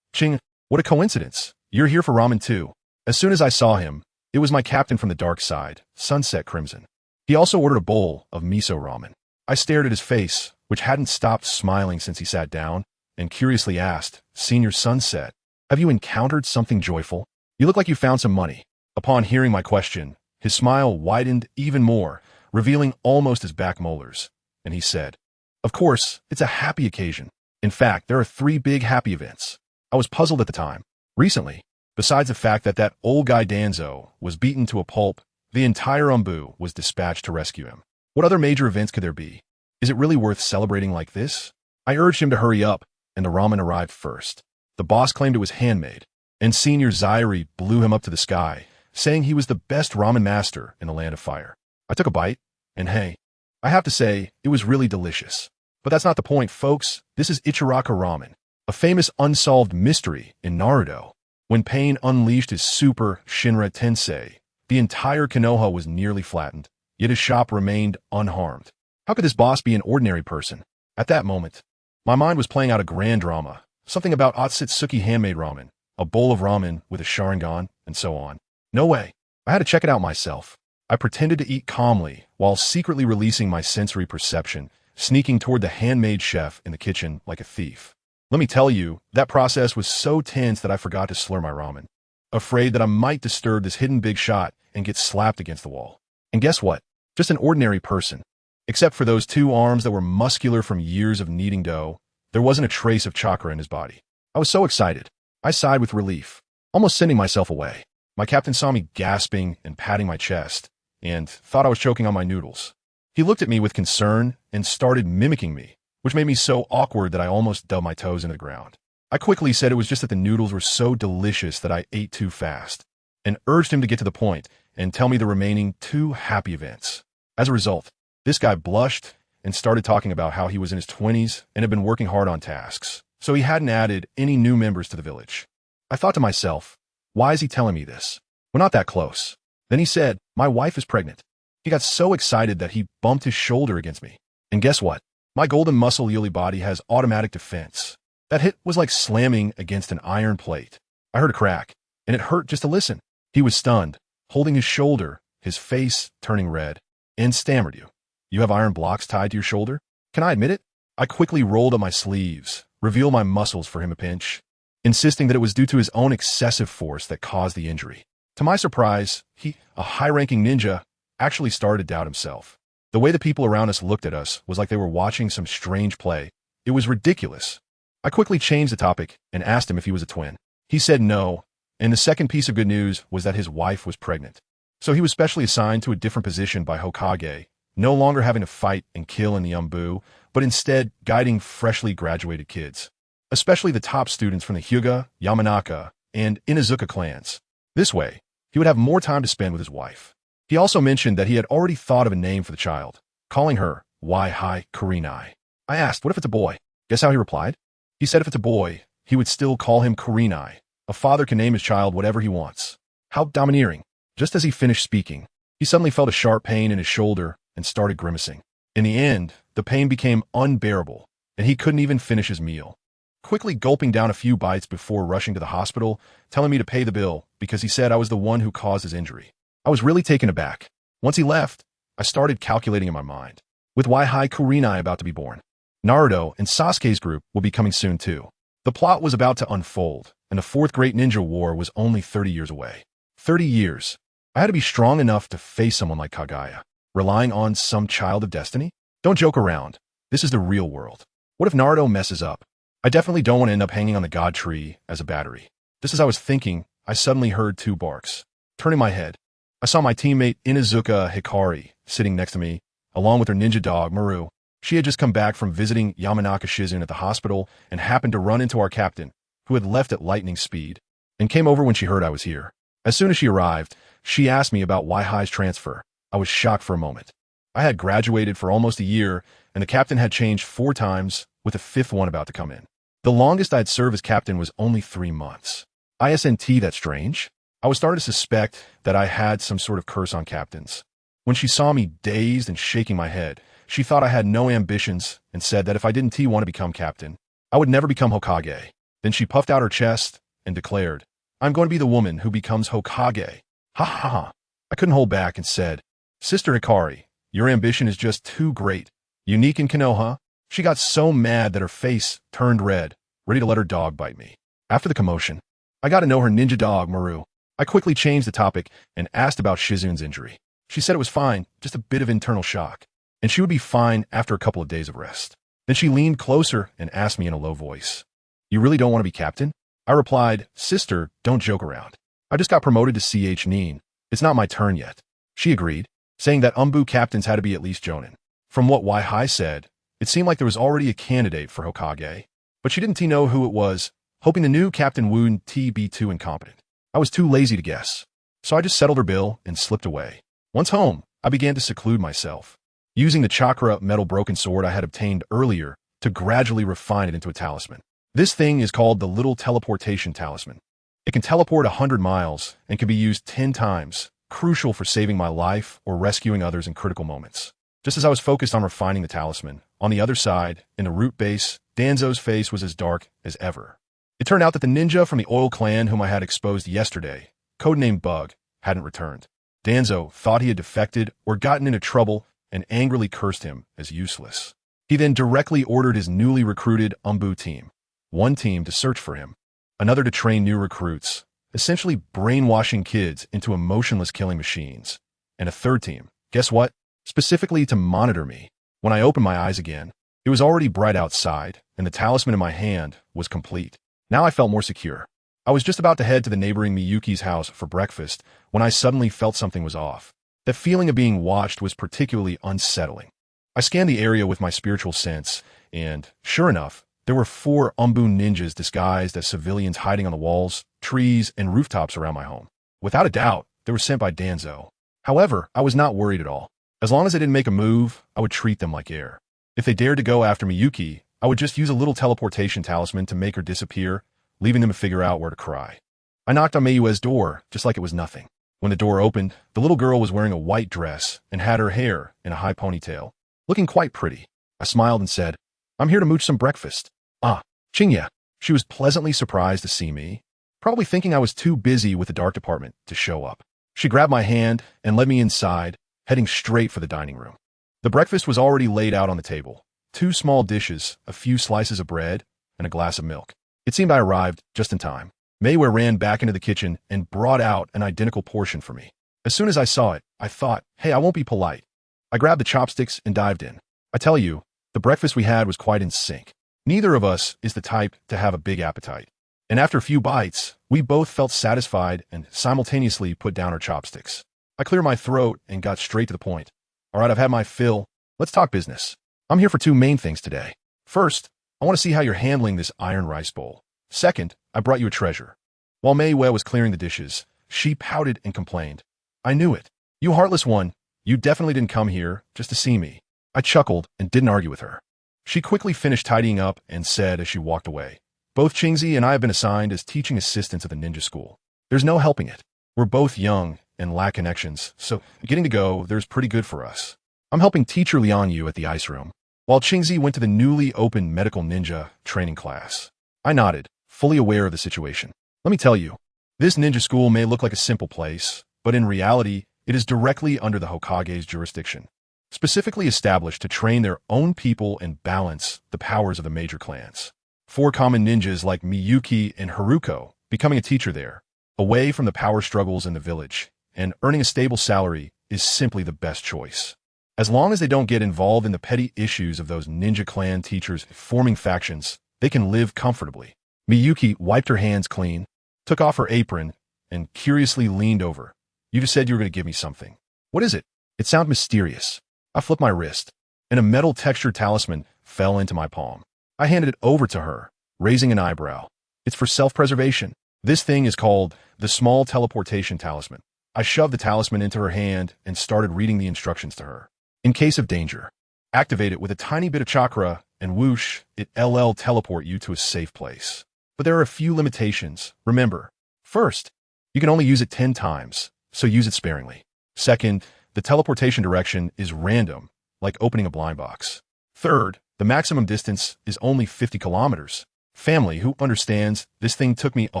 "Qingye, what a coincidence. You're here for ramen too." As soon as I saw him, it was my captain from the dark side, Sunset Crimson. He also ordered a bowl of miso ramen. I stared at his face, which hadn't stopped smiling since he sat down, and curiously asked, "Senior Sunset, have you encountered something joyful? You look like you found some money." Upon hearing my question, his smile widened even more, revealing almost his back molars, and he said, "Of course, it's a happy occasion. In fact, there are 3 big happy events." I was puzzled at the time. Recently, besides the fact that that old guy Danzo was beaten to a pulp, the entire Umbu was dispatched to rescue him. What other major events could there be? Is it really worth celebrating like this? I urged him to hurry up, and the ramen arrived first. The boss claimed it was handmade, and Senior Zairi blew him up to the sky, saying he was the best ramen master in the Land of Fire. I took a bite, and hey, I have to say, it was really delicious. But that's not the point, folks. This is Ichiraka Ramen, a famous unsolved mystery in Naruto. When Pain unleashed his super Shinra Tensei, the entire Konoha was nearly flattened, yet his shop remained unharmed. How could this boss be an ordinary person? At that moment, my mind was playing out a grand drama, something about Otsutsuki handmade ramen, a bowl of ramen with a Sharingan, and so on. No way. I had to check it out myself. I pretended to eat calmly while secretly releasing my sensory perception, sneaking toward the handmade chef in the kitchen like a thief. Let me tell you, that process was so tense that I forgot to slur my ramen, afraid that I might disturb this hidden big shot and get slapped against the wall. And guess what? Just an ordinary person. Except for those 2 arms that were muscular from years of kneading dough, there wasn't a trace of chakra in his body. I was so excited. I sighed with relief, almost sending myself away. My captain saw me gasping and patting my chest, and thought I was choking on my noodles. He looked at me with concern and started mimicking me, which made me so awkward that I almost dug my toes into the ground. I quickly said it was just that the noodles were so delicious that I ate too fast, and urged him to get to the point and tell me the remaining 2 happy events. As a result, this guy blushed and started talking about how he was in his 20s and had been working hard on tasks, so he hadn't added any new members to the village. I thought to myself, why is he telling me this? We're not that close. Then he said, "My wife is pregnant." He got so excited that he bumped his shoulder against me. And guess what? My golden muscle Yuli body has automatic defense. That hit was like slamming against an iron plate. I heard a crack, and it hurt just to listen. He was stunned, holding his shoulder, his face turning red, and stammered, You have iron blocks tied to your shoulder? Can I admit it?" I quickly rolled up my sleeves, revealed my muscles for him a pinch, insisting that it was due to his own excessive force that caused the injury. To my surprise, he, a high-ranking ninja, actually started to doubt himself. The way the people around us looked at us was like they were watching some strange play. It was ridiculous. I quickly changed the topic and asked him if he was a twin. He said no, And the second piece of good news was that his wife was pregnant. So he was specially assigned to a different position by Hokage, no longer having to fight and kill in the Umbu, but instead guiding freshly graduated kids, especially the top students from the Hyuga, Yamanaka, and Inuzuka clans. This way, he would have more time to spend with his wife. He also mentioned that he had already thought of a name for the child, calling her Wai Kurenai. I asked, what if it's a boy? Guess how he replied? He said if it's a boy, he would still call him Kurenai. A father can name his child whatever he wants. How domineering. Just as he finished speaking, he suddenly felt a sharp pain in his shoulder and started grimacing. In the end, the pain became unbearable, and he couldn't even finish his meal, quickly gulping down a few bites before rushing to the hospital, telling me to pay the bill because he said I was the one who caused his injury. I was really taken aback. Once he left, I started calculating in my mind. With Wai Kurenai about to be born, Naruto and Sasuke's group will be coming soon too. The plot was about to unfold, and the Fourth Great Ninja War was only 30 years away. 30 years. I had to be strong enough to face someone like Kaguya, relying on some child of destiny? Don't joke around. This is the real world. What if Naruto messes up? I definitely don't want to end up hanging on the god tree as a battery. Just as I was thinking, I suddenly heard two barks. Turning my head, I saw my teammate Inuzuka Hikari sitting next to me, along with her ninja dog, Maru. She had just come back from visiting Yamanaka Shizun at the hospital and happened to run into our captain, who had left at lightning speed, and came over when she heard I was here. As soon as she arrived, she asked me about Waihai's transfer. I was shocked for a moment. I had graduated for almost a year, and the captain had changed 4 times, with a 5th one about to come in. The longest I'd served as captain was only 3 months. ISNT, that's strange. I was starting to suspect that I had some sort of curse on captains. When she saw me dazed and shaking my head, she thought I had no ambitions and said that if I didn't want to become captain, I would never become Hokage. Then she puffed out her chest and declared, I'm going to be the woman who becomes Hokage. Ha ha ha. I couldn't hold back and said, Sister Hikari, your ambition is just too great. Unique in Konoha. She got so mad that her face turned red, ready to let her dog bite me. After the commotion, I got to know her ninja dog, Maru. I quickly changed the topic and asked about Shizun's injury. She said it was fine, just a bit of internal shock, and she would be fine after a couple of days of rest. Then she leaned closer and asked me in a low voice, You really don't want to be captain? I replied, Sister, don't joke around. I just got promoted to CH Nin. It's not my turn yet. She agreed, saying that Umbu captains had to be at least Jonin. From what Waihai said, it seemed like there was already a candidate for Hokage, but she didn't know who it was, hoping the new captain wouldn't be too incompetent. I was too lazy to guess, so I just settled her bill and slipped away. Once home, I began to seclude myself, using the chakra metal broken sword I had obtained earlier to gradually refine it into a talisman. This thing is called the Little Teleportation Talisman. It can teleport 100 miles and can be used 10 times, crucial for saving my life or rescuing others in critical moments. Just as I was focused on refining the talisman, on the other side, in the root base, Danzo's face was as dark as ever. It turned out that the ninja from the Oil clan whom I had exposed yesterday, codenamed Bug, hadn't returned. Danzo thought he had defected or gotten into trouble and angrily cursed him as useless. He then directly ordered his newly recruited Umbu team, one team to search for him, another to train new recruits, essentially brainwashing kids into emotionless killing machines, and a third team, guess what? Specifically to monitor me. When I opened my eyes again, it was already bright outside, and the talisman in my hand was complete. Now I felt more secure. I was just about to head to the neighboring Miyuki's house for breakfast when I suddenly felt something was off. That feeling of being watched was particularly unsettling. I scanned the area with my spiritual sense, and, sure enough, there were 4 Umbu ninjas disguised as civilians hiding on the walls, trees, and rooftops around my home. Without a doubt, they were sent by Danzo. However, I was not worried at all. As long as they didn't make a move, I would treat them like air. If they dared to go after Miyuki, I would just use a little teleportation talisman to make her disappear, leaving them to figure out where to cry. I knocked on Meiyue's door, just like it was nothing. When the door opened, the little girl was wearing a white dress and had her hair in a high ponytail, looking quite pretty. I smiled and said, I'm here to mooch some breakfast. Ah, Qingye. She was pleasantly surprised to see me, probably thinking I was too busy with the dark department to show up. She grabbed my hand and led me inside, heading straight for the dining room. The breakfast was already laid out on the table. 2 small dishes, a few slices of bread, and a glass of milk. It seemed I arrived just in time. Meiyue ran back into the kitchen and brought out an identical portion for me. As soon as I saw it, I thought, hey, I won't be polite. I grabbed the chopsticks and dived in. I tell you, the breakfast we had was quite in sync. Neither of us is the type to have a big appetite. And after a few bites, We both felt satisfied and simultaneously put down our chopsticks. I cleared my throat and got straight to the point. All right, I've had my fill. Let's talk business. I'm here for two main things today. First, I want to see how you're handling this iron rice bowl. Second, I brought you a treasure. While Mei Wei was clearing the dishes, she pouted and complained. I knew it. You heartless one, you definitely didn't come here just to see me. I chuckled and didn't argue with her. She quickly finished tidying up and said as she walked away, both Qingye and I have been assigned as teaching assistants at the ninja school. There's no helping it. We're both young and lack connections, so getting to go there's pretty good for us. I'm helping teacher Lian Yu at the ice room, while Qingye went to the newly opened medical ninja training class. I nodded, fully aware of the situation. Let me tell you, this ninja school may look like a simple place, but in reality, it is directly under the Hokage's jurisdiction, specifically established to train their own people and balance the powers of the major clans. 4 common ninjas like Miyuki and Haruko becoming a teacher there, away from the power struggles in the village, and earning a stable salary is simply the best choice. As long as they don't get involved in the petty issues of those ninja clan teachers forming factions, they can live comfortably. Miyuki wiped her hands clean, took off her apron, and curiously leaned over. You just said you were going to give me something. What is it? It sounded mysterious. I flipped my wrist, and a metal-textured talisman fell into my palm. I handed it over to her, raising an eyebrow. It's for self-preservation. This thing is called the Small Teleportation Talisman. I shoved the talisman into her hand and started reading the instructions to her. In case of danger, activate it with a tiny bit of chakra, and whoosh, it'll teleport you to a safe place. But there are a few limitations. Remember, first, you can only use it 10 times, so use it sparingly. Second, the teleportation direction is random, like opening a blind box. Third, the maximum distance is only 50 kilometers. Family who understands this thing took me a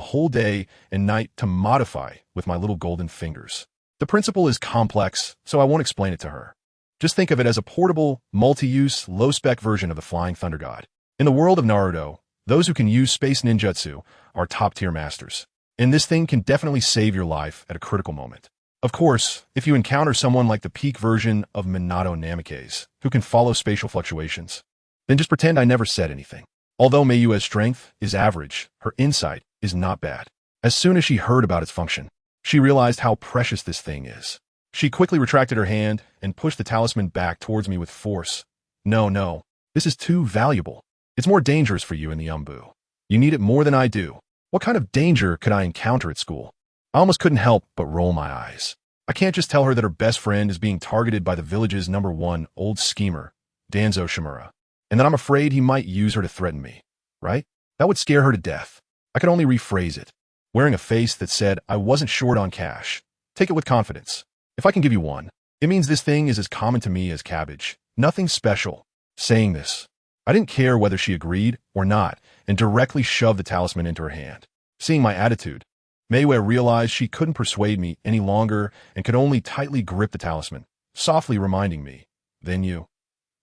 whole day and night to modify with my little golden fingers. The principle is complex, so I won't explain it to her. Just think of it as a portable, multi-use, low-spec version of the Flying Thunder God. In the world of Naruto, those who can use space ninjutsu are top-tier masters, and this thing can definitely save your life at a critical moment. Of course, if you encounter someone like the peak version of Minato Namikaze, who can follow spatial fluctuations, then just pretend I never said anything. Although Meiyu's strength is average, her insight is not bad. As soon as she heard about its function, she realized how precious this thing is. She quickly retracted her hand and pushed the talisman back towards me with force. No, this is too valuable. It's more dangerous for you in the Umbu. You need it more than I do. What kind of danger could I encounter at school? I almost couldn't help but roll my eyes. I can't just tell her that her best friend is being targeted by the village's #1 old schemer, Danzo Shimura, and that I'm afraid he might use her to threaten me, right? That would scare her to death. I could only rephrase it, wearing a face that said I wasn't short on cash. Take it with confidence. If I can give you one, it means this thing is as common to me as cabbage. Nothing special. Saying this, I didn't care whether she agreed or not and directly shoved the talisman into her hand. Seeing my attitude, Meiwei realized she couldn't persuade me any longer and could only tightly grip the talisman, softly reminding me, then you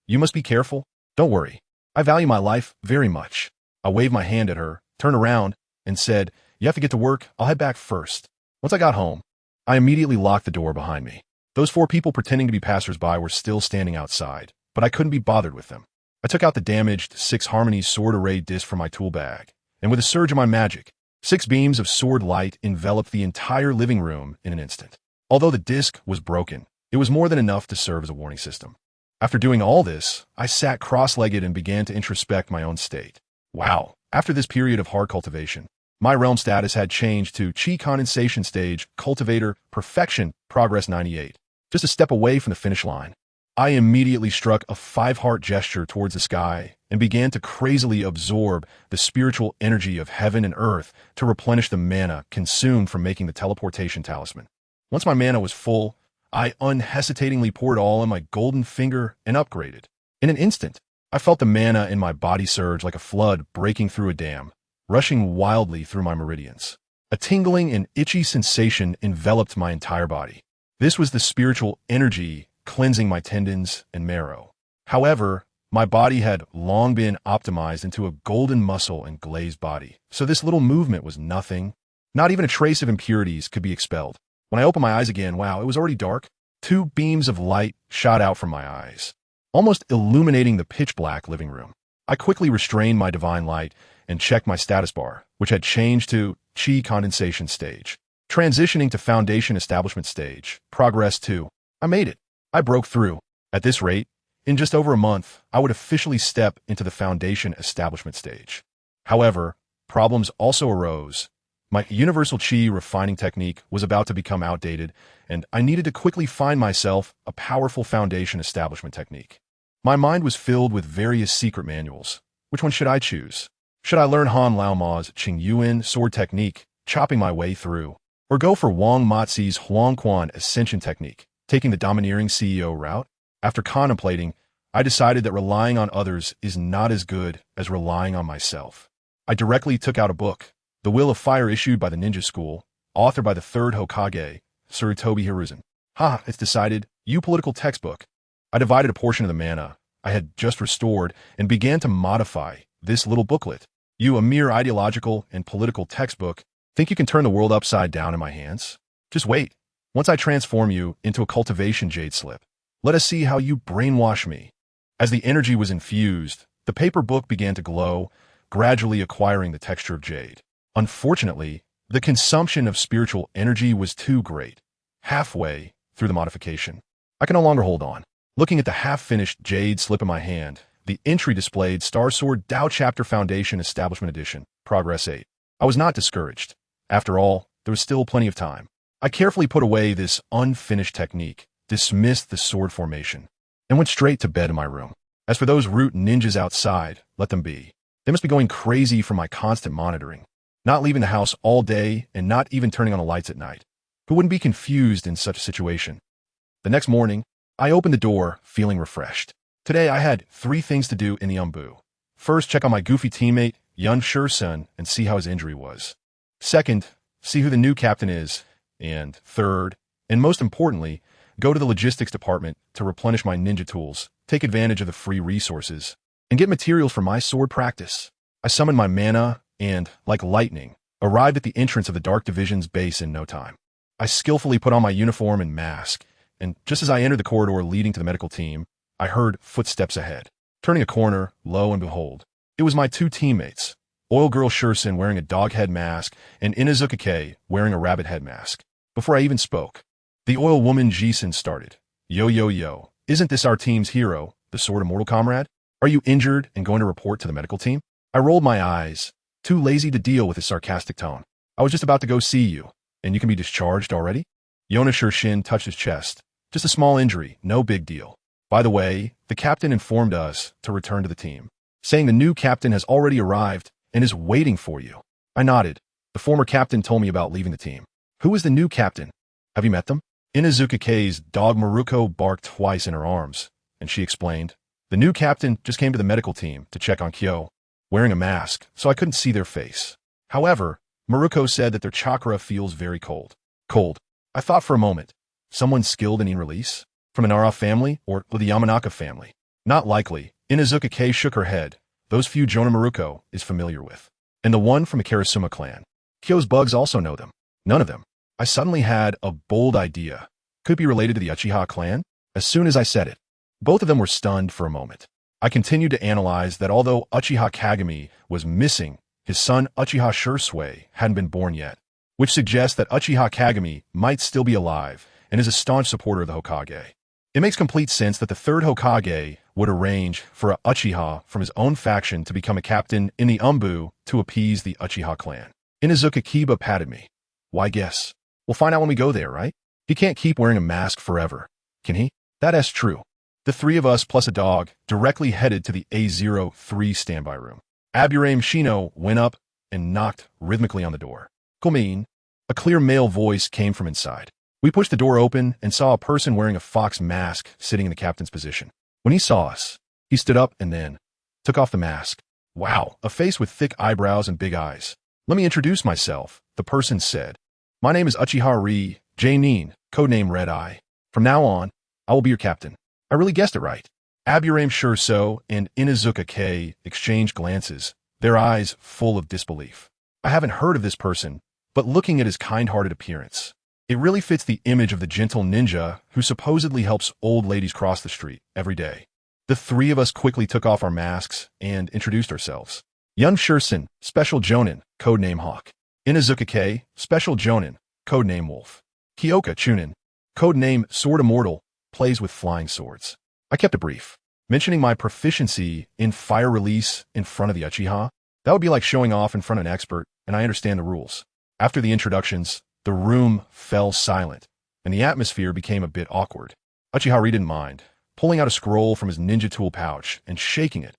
must be careful. Don't worry. I value my life very much. I waved my hand at her, turned around, and said, you have to get to work. I'll head back first. Once I got home, I immediately locked the door behind me. Those 4 people pretending to be passersby were still standing outside, but I couldn't be bothered with them. I took out the damaged 6 Harmony sword array disc from my tool bag, and with a surge of my magic, 6 beams of sword light enveloped the entire living room in an instant. Although the disc was broken, it was more than enough to serve as a warning system. After doing all this, I sat cross-legged and began to introspect my own state. Wow, after this period of hard cultivation, my realm status had changed to Chi Condensation Stage, Cultivator, Perfection, Progress 98. Just a step away from the finish line. I immediately struck a 5-heart gesture towards the sky and began to crazily absorb the spiritual energy of heaven and earth to replenish the mana consumed from making the teleportation talisman. Once my mana was full, I unhesitatingly poured all on my golden finger and upgraded. In an instant, I felt the mana in my body surge like a flood breaking through a dam, rushing wildly through my meridians. A tingling and itchy sensation enveloped my entire body. This was the spiritual energy cleansing my tendons and marrow. However, my body had long been optimized into a golden muscle and glazed body, so this little movement was nothing. Not even a trace of impurities could be expelled. When I opened my eyes again, wow, it was already dark. 2 beams of light shot out from my eyes, almost illuminating the pitch-black living room. I quickly restrained my divine light and checked my status bar, which had changed to Chi condensation stage. Transitioning to foundation establishment stage. Progress 2. I made it. I broke through. At this rate, in just over a month, I would officially step into the foundation establishment stage. However, problems also arose. My universal chi refining technique was about to become outdated, and I needed to quickly find myself a powerful foundation establishment technique. My mind was filled with various secret manuals. Which one should I choose? Should I learn Han Lao Ma's Qingye sword technique, chopping my way through, or go for Wang Mozi's Huangquan ascension technique, taking the domineering CEO route? After contemplating, I decided that relying on others is not as good as relying on myself. I directly took out a book, The Will of Fire, issued by the Ninja School, authored by the third Hokage, Sarutobi Hiruzen. It's decided, you political textbook. I divided a portion of the mana I had just restored and began to modify this little booklet. You, a mere ideological and political textbook, think you can turn the world upside down in my hands? Just wait. Once I transform you into a cultivation jade slip, let us see how you brainwash me. As the energy was infused, the paper book began to glow, gradually acquiring the texture of jade. Unfortunately, the consumption of spiritual energy was too great. Halfway through the modification, I can no longer hold on. Looking at the half-finished jade slip in my hand, the entry displayed Star Sword Dao Chapter Foundation Establishment Edition, Progress 8. I was not discouraged. After all, there was still plenty of time. I carefully put away this unfinished technique, dismissed the sword formation, and went straight to bed in my room. As for those root ninjas outside, let them be. They must be going crazy from my constant monitoring, not leaving the house all day and not even turning on the lights at night. Who wouldn't be confused in such a situation? The next morning, I opened the door, feeling refreshed. Today, I had 3 things to do in the Umbu. First, check on my goofy teammate, Yun Shursun, and see how his injury was. Second, see who the new captain is. And third, and most importantly, go to the logistics department to replenish my ninja tools, take advantage of the free resources, and get materials for my sword practice. I summoned my mana and, like lightning, arrived at the entrance of the Dark Division's base in no time. I skillfully put on my uniform and mask, and just as I entered the corridor leading to the medical team, I heard footsteps ahead. Turning a corner, lo and behold, it was my 2 teammates, Oil Girl Shursun wearing a dog head mask and Inazuka wearing a rabbit head mask. Before I even spoke, the oil woman Jisen started. Yo, yo, yo, isn't this our team's hero, the Sword Immortal comrade? Are you injured and going to report to the medical team? I rolled my eyes, too lazy to deal with his sarcastic tone. I was just about to go see you, and you can be discharged already? Yona Shin touched his chest. Just a small injury, no big deal. By the way, the captain informed us to return to the team, saying the new captain has already arrived and is waiting for you. I nodded. The former captain told me about leaving the team. Who is the new captain? Have you met them? Inazuka-K's dog Maruko barked twice in her arms, and she explained, the new captain just came to the medical team to check on Kyo, wearing a mask, so I couldn't see their face. However, Maruko said that their chakra feels very cold. Cold. I thought for a moment. Someone skilled in release? From an Ara family or the Yamanaka family? Not likely. Inazuka-K shook her head. Those few Jonah Maruko is familiar with. And the one from a Karasuma clan. Kyo's bugs also know them. None of them. I suddenly had a bold idea. Could it be related to the Uchiha clan? As soon as I said it, both of them were stunned for a moment. I continued to analyze that although Uchiha Kagami was missing, his son Uchiha Shursui hadn't been born yet, which suggests that Uchiha Kagami might still be alive and is a staunch supporter of the Hokage. It makes complete sense that the third Hokage would arrange for a Uchiha from his own faction to become a captain in the Umbu to appease the Uchiha clan. Inazuka Kiba patted me. Why guess? We'll find out when we go there, right? He can't keep wearing a mask forever, can he? That's true. The 3 of us plus a dog directly headed to the A03 standby room. Aburame Shino went up and knocked rhythmically on the door. Komin. A clear male voice came from inside. We pushed the door open and saw a person wearing a fox mask sitting in the captain's position. When he saw us, he stood up and then took off the mask. Wow, a face with thick eyebrows and big eyes. Let me introduce myself, the person said. My name is Uchiha Genin, codename Red Eye. From now on, I will be your captain. I really guessed it right. Aburame Shurso and Inazuka-K exchanged glances, their eyes full of disbelief. I haven't heard of this person, but looking at his kind-hearted appearance, it really fits the image of the gentle ninja who supposedly helps old ladies cross the street every day. The 3 of us quickly took off our masks and introduced ourselves. Yun Shursun, Special Jonin, codename Hawk. Inazuka K, Special Jonin, codename Wolf. Kyoka Chunin, codename Sword Immortal, plays with flying swords. I kept it brief, mentioning my proficiency in fire release in front of the Uchiha. That would be like showing off in front of an expert, and I understand the rules. After the introductions, the room fell silent, and the atmosphere became a bit awkward. Uchiha didn't mind, pulling out a scroll from his ninja tool pouch and shaking it.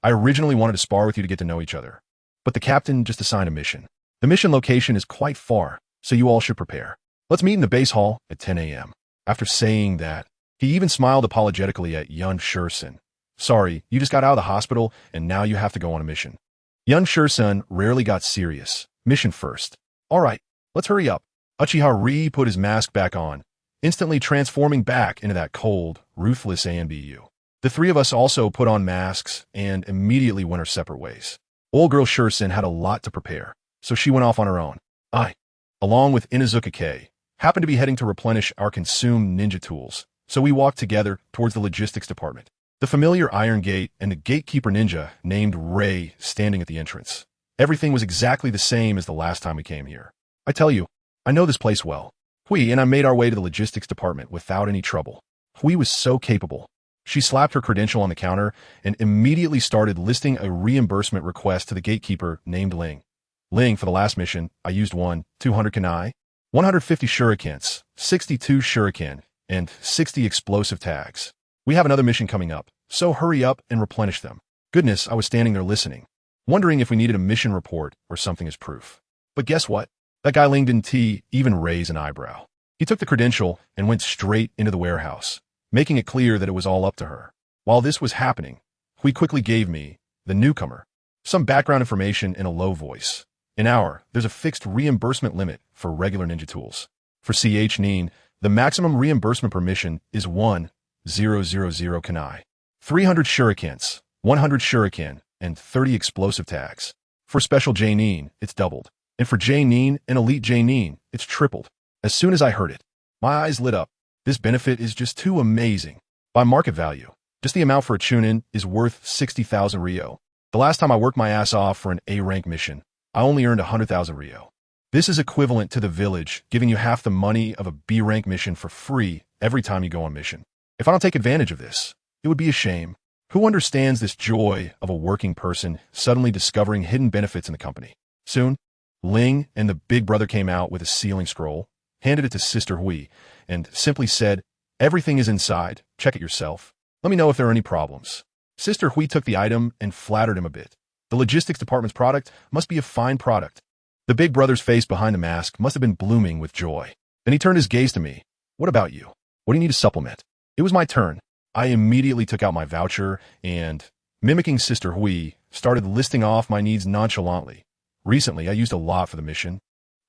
I originally wanted to spar with you to get to know each other, but the captain just assigned a mission. The mission location is quite far, so you all should prepare. Let's meet in the base hall at 10 a.m. After saying that, he even smiled apologetically at Yun Shursun. Sorry, you just got out of the hospital, and now you have to go on a mission. Yun Shursun rarely got serious. Mission first. All right, let's hurry up. Uchiha put his mask back on, instantly transforming back into that cold, ruthless ANBU. The three of us also put on masks and immediately went our separate ways. Old girl Shursun had a lot to prepare, so she went off on her own. I, along with Inazuka K, happened to be heading to replenish our consumed ninja tools, so we walked together towards the logistics department. The familiar iron gate and the gatekeeper ninja named Ray standing at the entrance. Everything was exactly the same as the last time we came here. I tell you, I know this place well. Hui and I made our way to the logistics department without any trouble. Hui was so capable. She slapped her credential on the counter and immediately started listing a reimbursement request to the gatekeeper named Ling. Ling, for the last mission, I used 200 kunai, 150 shurikens, 62 shuriken, and 60 explosive tags. We have another mission coming up, so hurry up and replenish them. Goodness, I was standing there listening, wondering if we needed a mission report or something as proof. But guess what? That guy Ling didn't even raise an eyebrow. He took the credential and went straight into the warehouse, making it clear that it was all up to her. While this was happening, Hui quickly gave me, the newcomer, some background information in a low voice. There's a fixed reimbursement limit for regular ninja tools. For CH Nin, the maximum reimbursement per mission is 1,000 kunai, 300 shurikens, 100 shuriken, and 30 explosive tags. For Special Genin, it's doubled. And for Genin and Elite Genin, it's tripled. As soon as I heard it, my eyes lit up. This benefit is just too amazing. By market value, just the amount for a Chunin is worth 60,000 Ryo. The last time I worked my ass off for an A-rank mission, I only earned 100,000 Ryo. This is equivalent to the village giving you half the money of a B-rank mission for free every time you go on mission. If I don't take advantage of this, it would be a shame. Who understands this joy of a working person suddenly discovering hidden benefits in the company? Soon, Ling and the big brother came out with a sealing scroll, handed it to Sister Hui, and simply said, "Everything is inside. Check it yourself. Let me know if there are any problems." Sister Hui took the item and flattered him a bit. The logistics department's product must be a fine product. The big brother's face behind the mask must have been blooming with joy. Then he turned his gaze to me. "What about you? What do you need to supplement?" It was my turn. I immediately took out my voucher and, mimicking Sister Hui, started listing off my needs nonchalantly. Recently, I used a lot for the mission,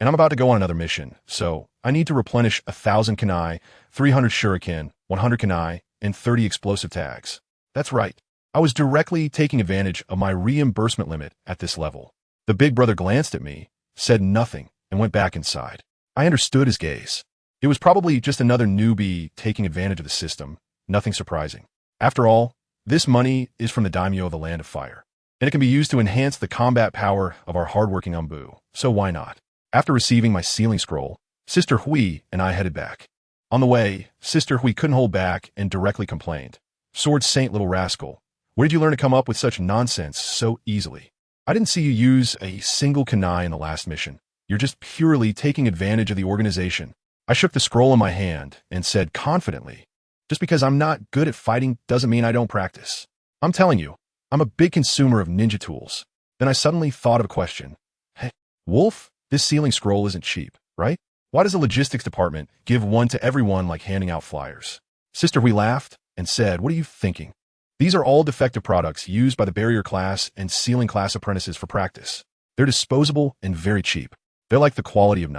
and I'm about to go on another mission, so I need to replenish 1,000 kunai, 300 shuriken, 100 kunai, and 30 explosive tags. That's right. I was directly taking advantage of my reimbursement limit at this level. The big brother glanced at me, said nothing, and went back inside. I understood his gaze. It was probably just another newbie taking advantage of the system. Nothing surprising. After all, this money is from the daimyo of the Land of Fire, and it can be used to enhance the combat power of our hardworking Umbu, so why not? After receiving my sealing scroll, Sister Hui and I headed back. On the way, Sister Hui couldn't hold back and directly complained. "Sword Saint, little rascal, where did you learn to come up with such nonsense so easily? I didn't see you use a single kunai in the last mission. You're just purely taking advantage of the organization." I shook the scroll in my hand and said confidently, "Just because I'm not good at fighting doesn't mean I don't practice. I'm telling you, I'm a big consumer of ninja tools." Then I suddenly thought of a question. "Hey, Wolf, this sealing scroll isn't cheap, right? Why does the logistics department give one to everyone like handing out flyers?" Sister Hui laughed and said, "What are you thinking? These are all defective products used by the barrier class and sealing class apprentices for practice. They're disposable and very cheap. They're like the quality of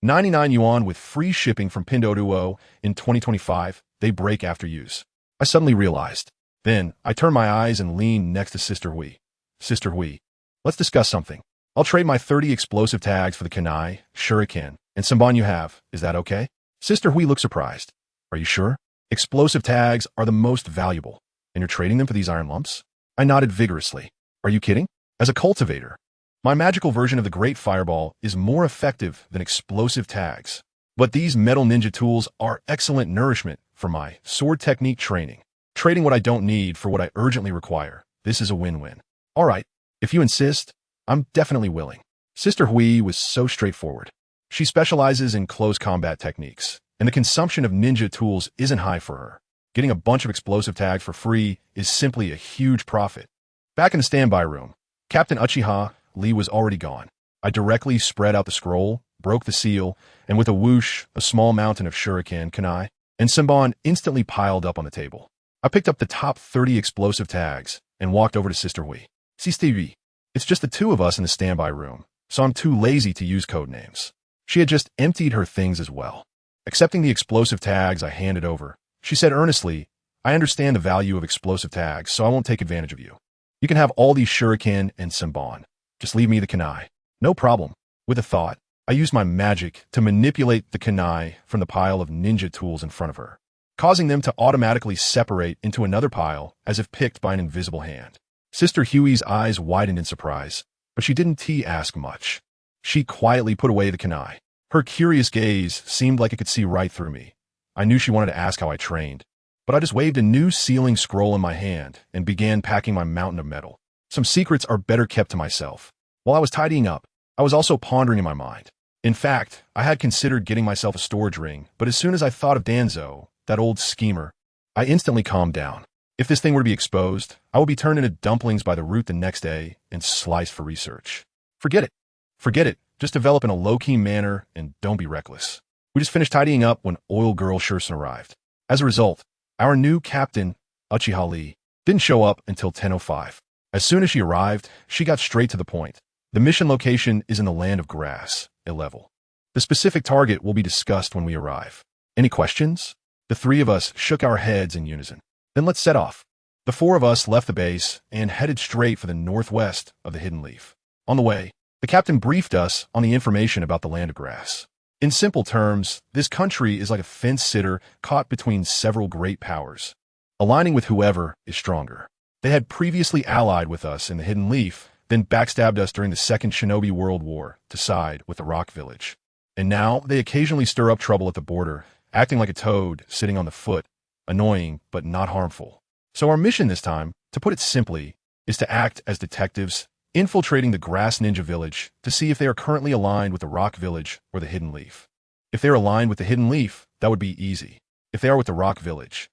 99 yuan with free shipping from Pinduoduo in 2025. They break after use." I suddenly realized. Then I turned my eyes and leaned next to Sister Hui. "Sister Hui, let's discuss something. I'll trade my 30 explosive tags for the kunai, shuriken, and samban you have. Is that okay?" Sister Hui looked surprised. "Are you sure? Explosive tags are the most valuable, and you're trading them for these iron lumps?" I nodded vigorously. "Are you kidding? As a cultivator, My magical version of the Great Fireball is more effective than explosive tags. But these metal ninja tools are excellent nourishment for my sword technique training. Trading what I don't need for what I urgently require. This is a win-win. All right, if you insist, I'm definitely willing. Sister Hui was so straightforward. She specializes in close combat techniques, and the consumption of ninja tools isn't high for her. Getting a bunch of explosive tags for free is simply a huge profit. Back in the standby room, Captain Uchiha Lee was already gone. I directly spread out the scroll, broke the seal, and with a whoosh, a small mountain of shuriken, kunai, and senbon instantly piled up on the table. I picked up the top 30 explosive tags and walked over to Sister Hui. See, Stevie, it's just the two of us in the standby room, so I'm too lazy to use code names. She had just emptied her things as well. Accepting the explosive tags I handed over, she said earnestly, I understand the value of explosive tags, so I won't take advantage of you. You can have all these shuriken and senbon. Just leave me the kunai. No problem. With a thought, I used my magic to manipulate the kunai from the pile of ninja tools in front of her, causing them to automatically separate into another pile as if picked by an invisible hand. Sister Huey's eyes widened in surprise, but she didn't ask much. She quietly put away the kunai. Her curious gaze seemed like it could see right through me. I knew she wanted to ask how I trained, but I just waved a new sealing scroll in my hand and began packing my mountain of metal. Some secrets are better kept to myself. While I was tidying up, I was also pondering in my mind. In fact, I had considered getting myself a storage ring, but as soon as I thought of Danzo, that old schemer, I instantly calmed down. If this thing were to be exposed, I would be turned into dumplings by the root the next day and sliced for research. Forget it. Forget it. Just develop in a low-key manner and don't be reckless. We just finished tidying up when Oil Girl Shursen arrived. As a result, our new captain, Uchiha Lee, didn't show up until 10:05. As soon as she arrived, she got straight to the point. The mission location is in the Land of Grass, a level. The specific target will be discussed when we arrive. Any questions? The three of us shook our heads in unison. Then let's set off. The four of us left the base and headed straight for the northwest of the Hidden Leaf. On the way, the captain briefed us on the information about the Land of Grass. In simple terms, this country is like a fence-sitter caught between several great powers, aligning with whoever is stronger. They had previously allied with us in the Hidden Leaf, then backstabbed us during the Second Shinobi World War to side with the Rock Village. And now they occasionally stir up trouble at the border, acting like a toad sitting on the foot, annoying but not harmful. So our mission this time, to put it simply, is to act as detectives, infiltrating the Grass Ninja Village to see if they are currently aligned with the Rock Village or the Hidden Leaf. If they are aligned with the Hidden Leaf, that would be easy. If they are with the Rock Village,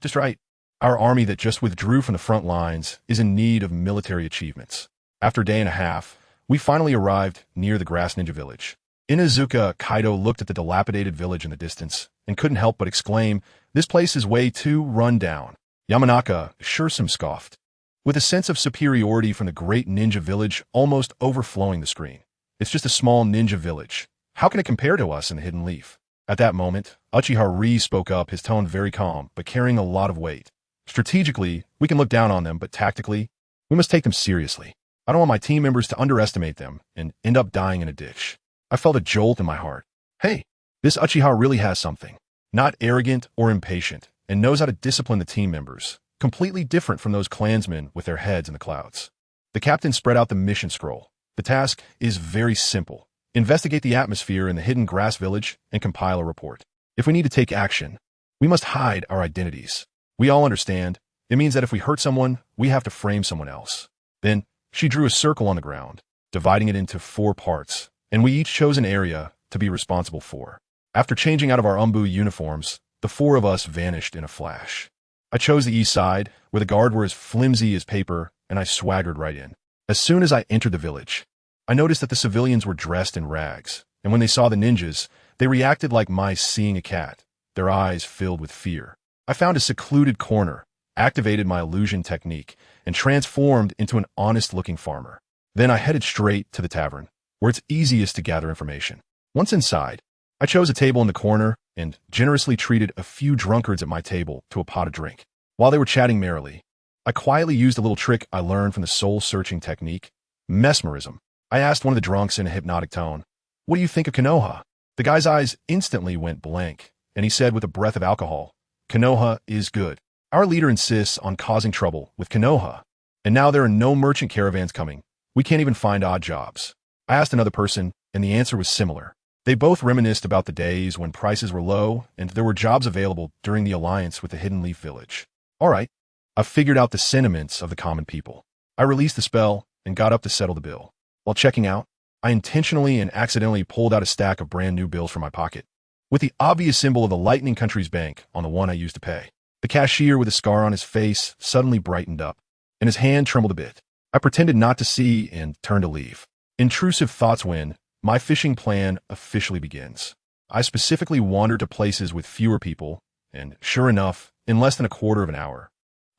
just right. Our army that just withdrew from the front lines is in need of military achievements. After a day and a half, we finally arrived near the Grass Ninja Village. Inuzuka Kaido looked at the dilapidated village in the distance and couldn't help but exclaim, "This place is way too run down." Yamanaka Shursen scoffed, with a sense of superiority from the great ninja village almost overflowing the screen. It's just a small ninja village. How can it compare to us in the Hidden Leaf? At that moment, Uchiha Ri spoke up, his tone very calm, but carrying a lot of weight. Strategically, we can look down on them, but tactically, we must take them seriously. I don't want my team members to underestimate them and end up dying in a ditch. I felt a jolt in my heart. Hey, this Uchiha really has something. Not arrogant or impatient, and knows how to discipline the team members. Completely different from those clansmen with their heads in the clouds. The captain spread out the mission scroll. The task is very simple. Investigate the atmosphere in the hidden grass village and compile a report. If we need to take action, we must hide our identities. We all understand. It means that if we hurt someone, we have to frame someone else. Then, she drew a circle on the ground, dividing it into 4 parts, and we each chose an area to be responsible for. After changing out of our Umbu uniforms, the 4 of us vanished in a flash. I chose the east side, where the guard were as flimsy as paper, and I swaggered right in. As soon as I entered the village, I noticed that the civilians were dressed in rags, and when they saw the ninjas, they reacted like mice seeing a cat, their eyes filled with fear. I found a secluded corner, activated my illusion technique, and transformed into an honest-looking farmer. Then I headed straight to the tavern, where it's easiest to gather information. Once inside, I chose a table in the corner and generously treated a few drunkards at my table to a pot of drink. While they were chatting merrily, I quietly used a little trick I learned from the soul-searching technique, mesmerism. I asked one of the drunks in a hypnotic tone, "What do you think of Konoha?" The guy's eyes instantly went blank, and he said with a breath of alcohol, "Konoha is good. Our leader insists on causing trouble with Konoha, and now there are no merchant caravans coming. We can't even find odd jobs. I asked another person, and the answer was similar. They both reminisced about the days when prices were low and there were jobs available during the alliance with the Hidden Leaf Village. All right, I've figured out the sentiments of the common people. I released the spell and got up to settle the bill. While checking out, I intentionally and accidentally pulled out a stack of brand new bills from my pocket, with the obvious symbol of the Lightning Country's bank on the one I used to pay. The cashier with a scar on his face suddenly brightened up, and his hand trembled a bit. I pretended not to see and turned to leave. Intrusive thoughts when my fishing plan officially begins. I specifically wandered to places with fewer people, and sure enough, in less than a quarter of an hour,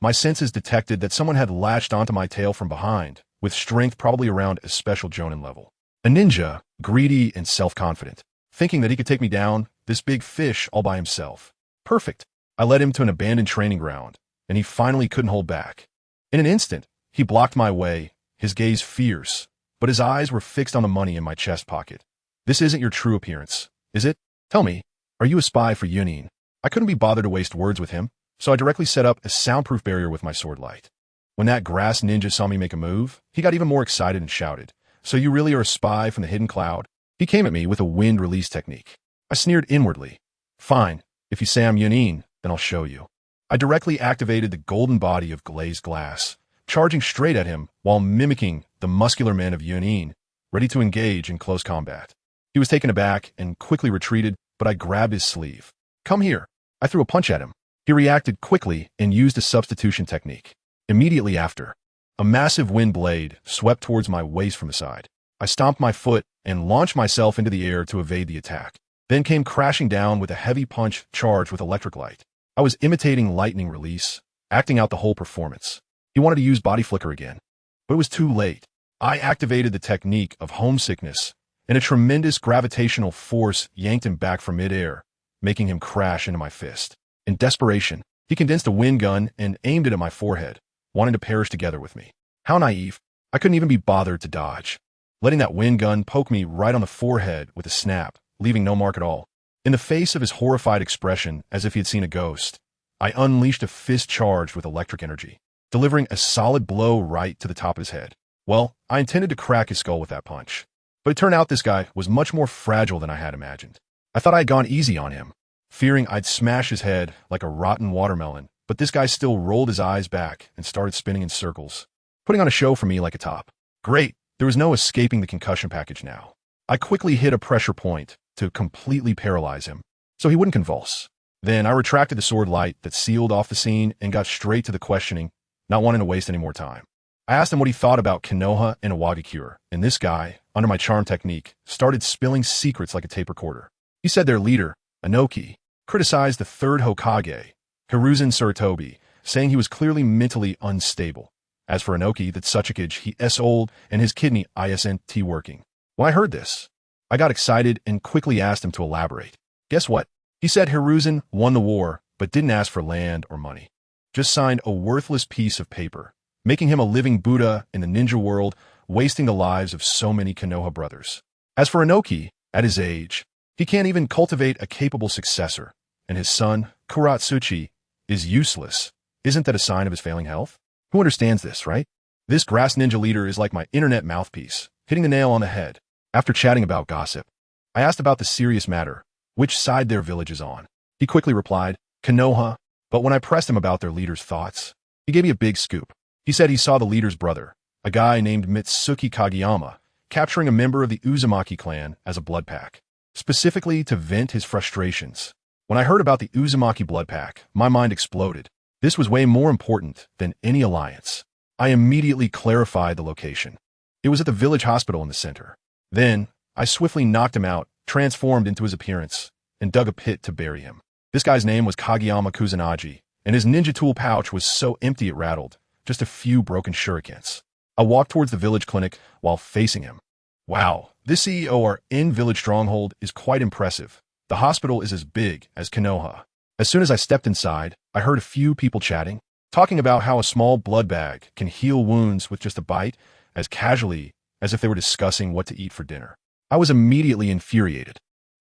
my senses detected that someone had latched onto my tail from behind, with strength probably around a special Jonin level. A ninja, greedy and self-confident, thinking that he could take me down, this big fish all by himself. Perfect. I led him to an abandoned training ground, and he finally couldn't hold back. In an instant, he blocked my way, his gaze fierce, but his eyes were fixed on the money in my chest pocket. This isn't your true appearance, is it? Tell me, are you a spy for Genin? I couldn't be bothered to waste words with him, so I directly set up a soundproof barrier with my sword light. When that grass ninja saw me make a move, he got even more excited and shouted, "So you really are a spy from the hidden cloud?" He came at me with a wind release technique. I sneered inwardly. Fine, if you say I'm Genin, then I'll show you. I directly activated the golden body of glazed glass, charging straight at him while mimicking the muscular men of Genin, ready to engage in close combat. He was taken aback and quickly retreated, but I grabbed his sleeve. "Come here." I threw a punch at him. He reacted quickly and used a substitution technique. Immediately after, a massive wind blade swept towards my waist from the side. I stomped my foot and launched myself into the air to evade the attack, then came crashing down with a heavy punch charged with electric light. I was imitating lightning release, acting out the whole performance. He wanted to use body flicker again, but it was too late. I activated the technique of homesickness, and a tremendous gravitational force yanked him back from midair, making him crash into my fist. In desperation, he condensed a wind gun and aimed it at my forehead, wanting to perish together with me. How naive. I couldn't even be bothered to dodge, letting that wind gun poke me right on the forehead with a snap, leaving no mark at all. In the face of his horrified expression, as if he had seen a ghost, I unleashed a fist charged with electric energy, delivering a solid blow right to the top of his head. Well, I intended to crack his skull with that punch, but it turned out this guy was much more fragile than I had imagined. I thought I had gone easy on him, fearing I'd smash his head like a rotten watermelon, but this guy still rolled his eyes back and started spinning in circles, putting on a show for me like a top. Great, there was no escaping the concussion package now. I quickly hit a pressure point to completely paralyze him, so he wouldn't convulse. Then I retracted the sword light that sealed off the scene and got straight to the questioning, not wanting to waste any more time. I asked him what he thought about Konoha and Awagakure, and this guy, under my charm technique, started spilling secrets like a tape recorder. He said their leader, Inoki, criticized the third Hokage, Hiruzen Sarutobi, saying he was clearly mentally unstable. As for Inoki, that such a he old and his kidney isn't working. When I heard this, I got excited and quickly asked him to elaborate. Guess what? He said Hiruzen won the war, but didn't ask for land or money. Just signed a worthless piece of paper, making him a living Buddha in the ninja world, wasting the lives of so many Konoha brothers. As for Inoki, at his age, he can't even cultivate a capable successor, and his son, Kuratsuchi, is useless. Isn't that a sign of his failing health? Who understands this, right? This grass ninja leader is like my internet mouthpiece, hitting the nail on the head. After chatting about gossip, I asked about the serious matter, which side their village is on. He quickly replied, Konoha, but when I pressed him about their leader's thoughts, he gave me a big scoop. He said he saw the leader's brother, a guy named Otsutsuki Kaguya, capturing a member of the Uzumaki clan as a blood pack, specifically to vent his frustrations. When I heard about the Uzumaki blood pack, my mind exploded. This was way more important than any alliance. I immediately clarified the location. It was at the village hospital in the center. Then, I swiftly knocked him out, transformed into his appearance, and dug a pit to bury him. This guy's name was Kageyama Kusanagi, and his ninja tool pouch was so empty it rattled, just a few broken shurikens. I walked towards the village clinic while facing him. Wow, this CEOR in-village stronghold is quite impressive. The hospital is as big as Konoha. As soon as I stepped inside, I heard a few people chatting, talking about how a small blood bag can heal wounds with just a bite, as casually as if they were discussing what to eat for dinner. I was immediately infuriated.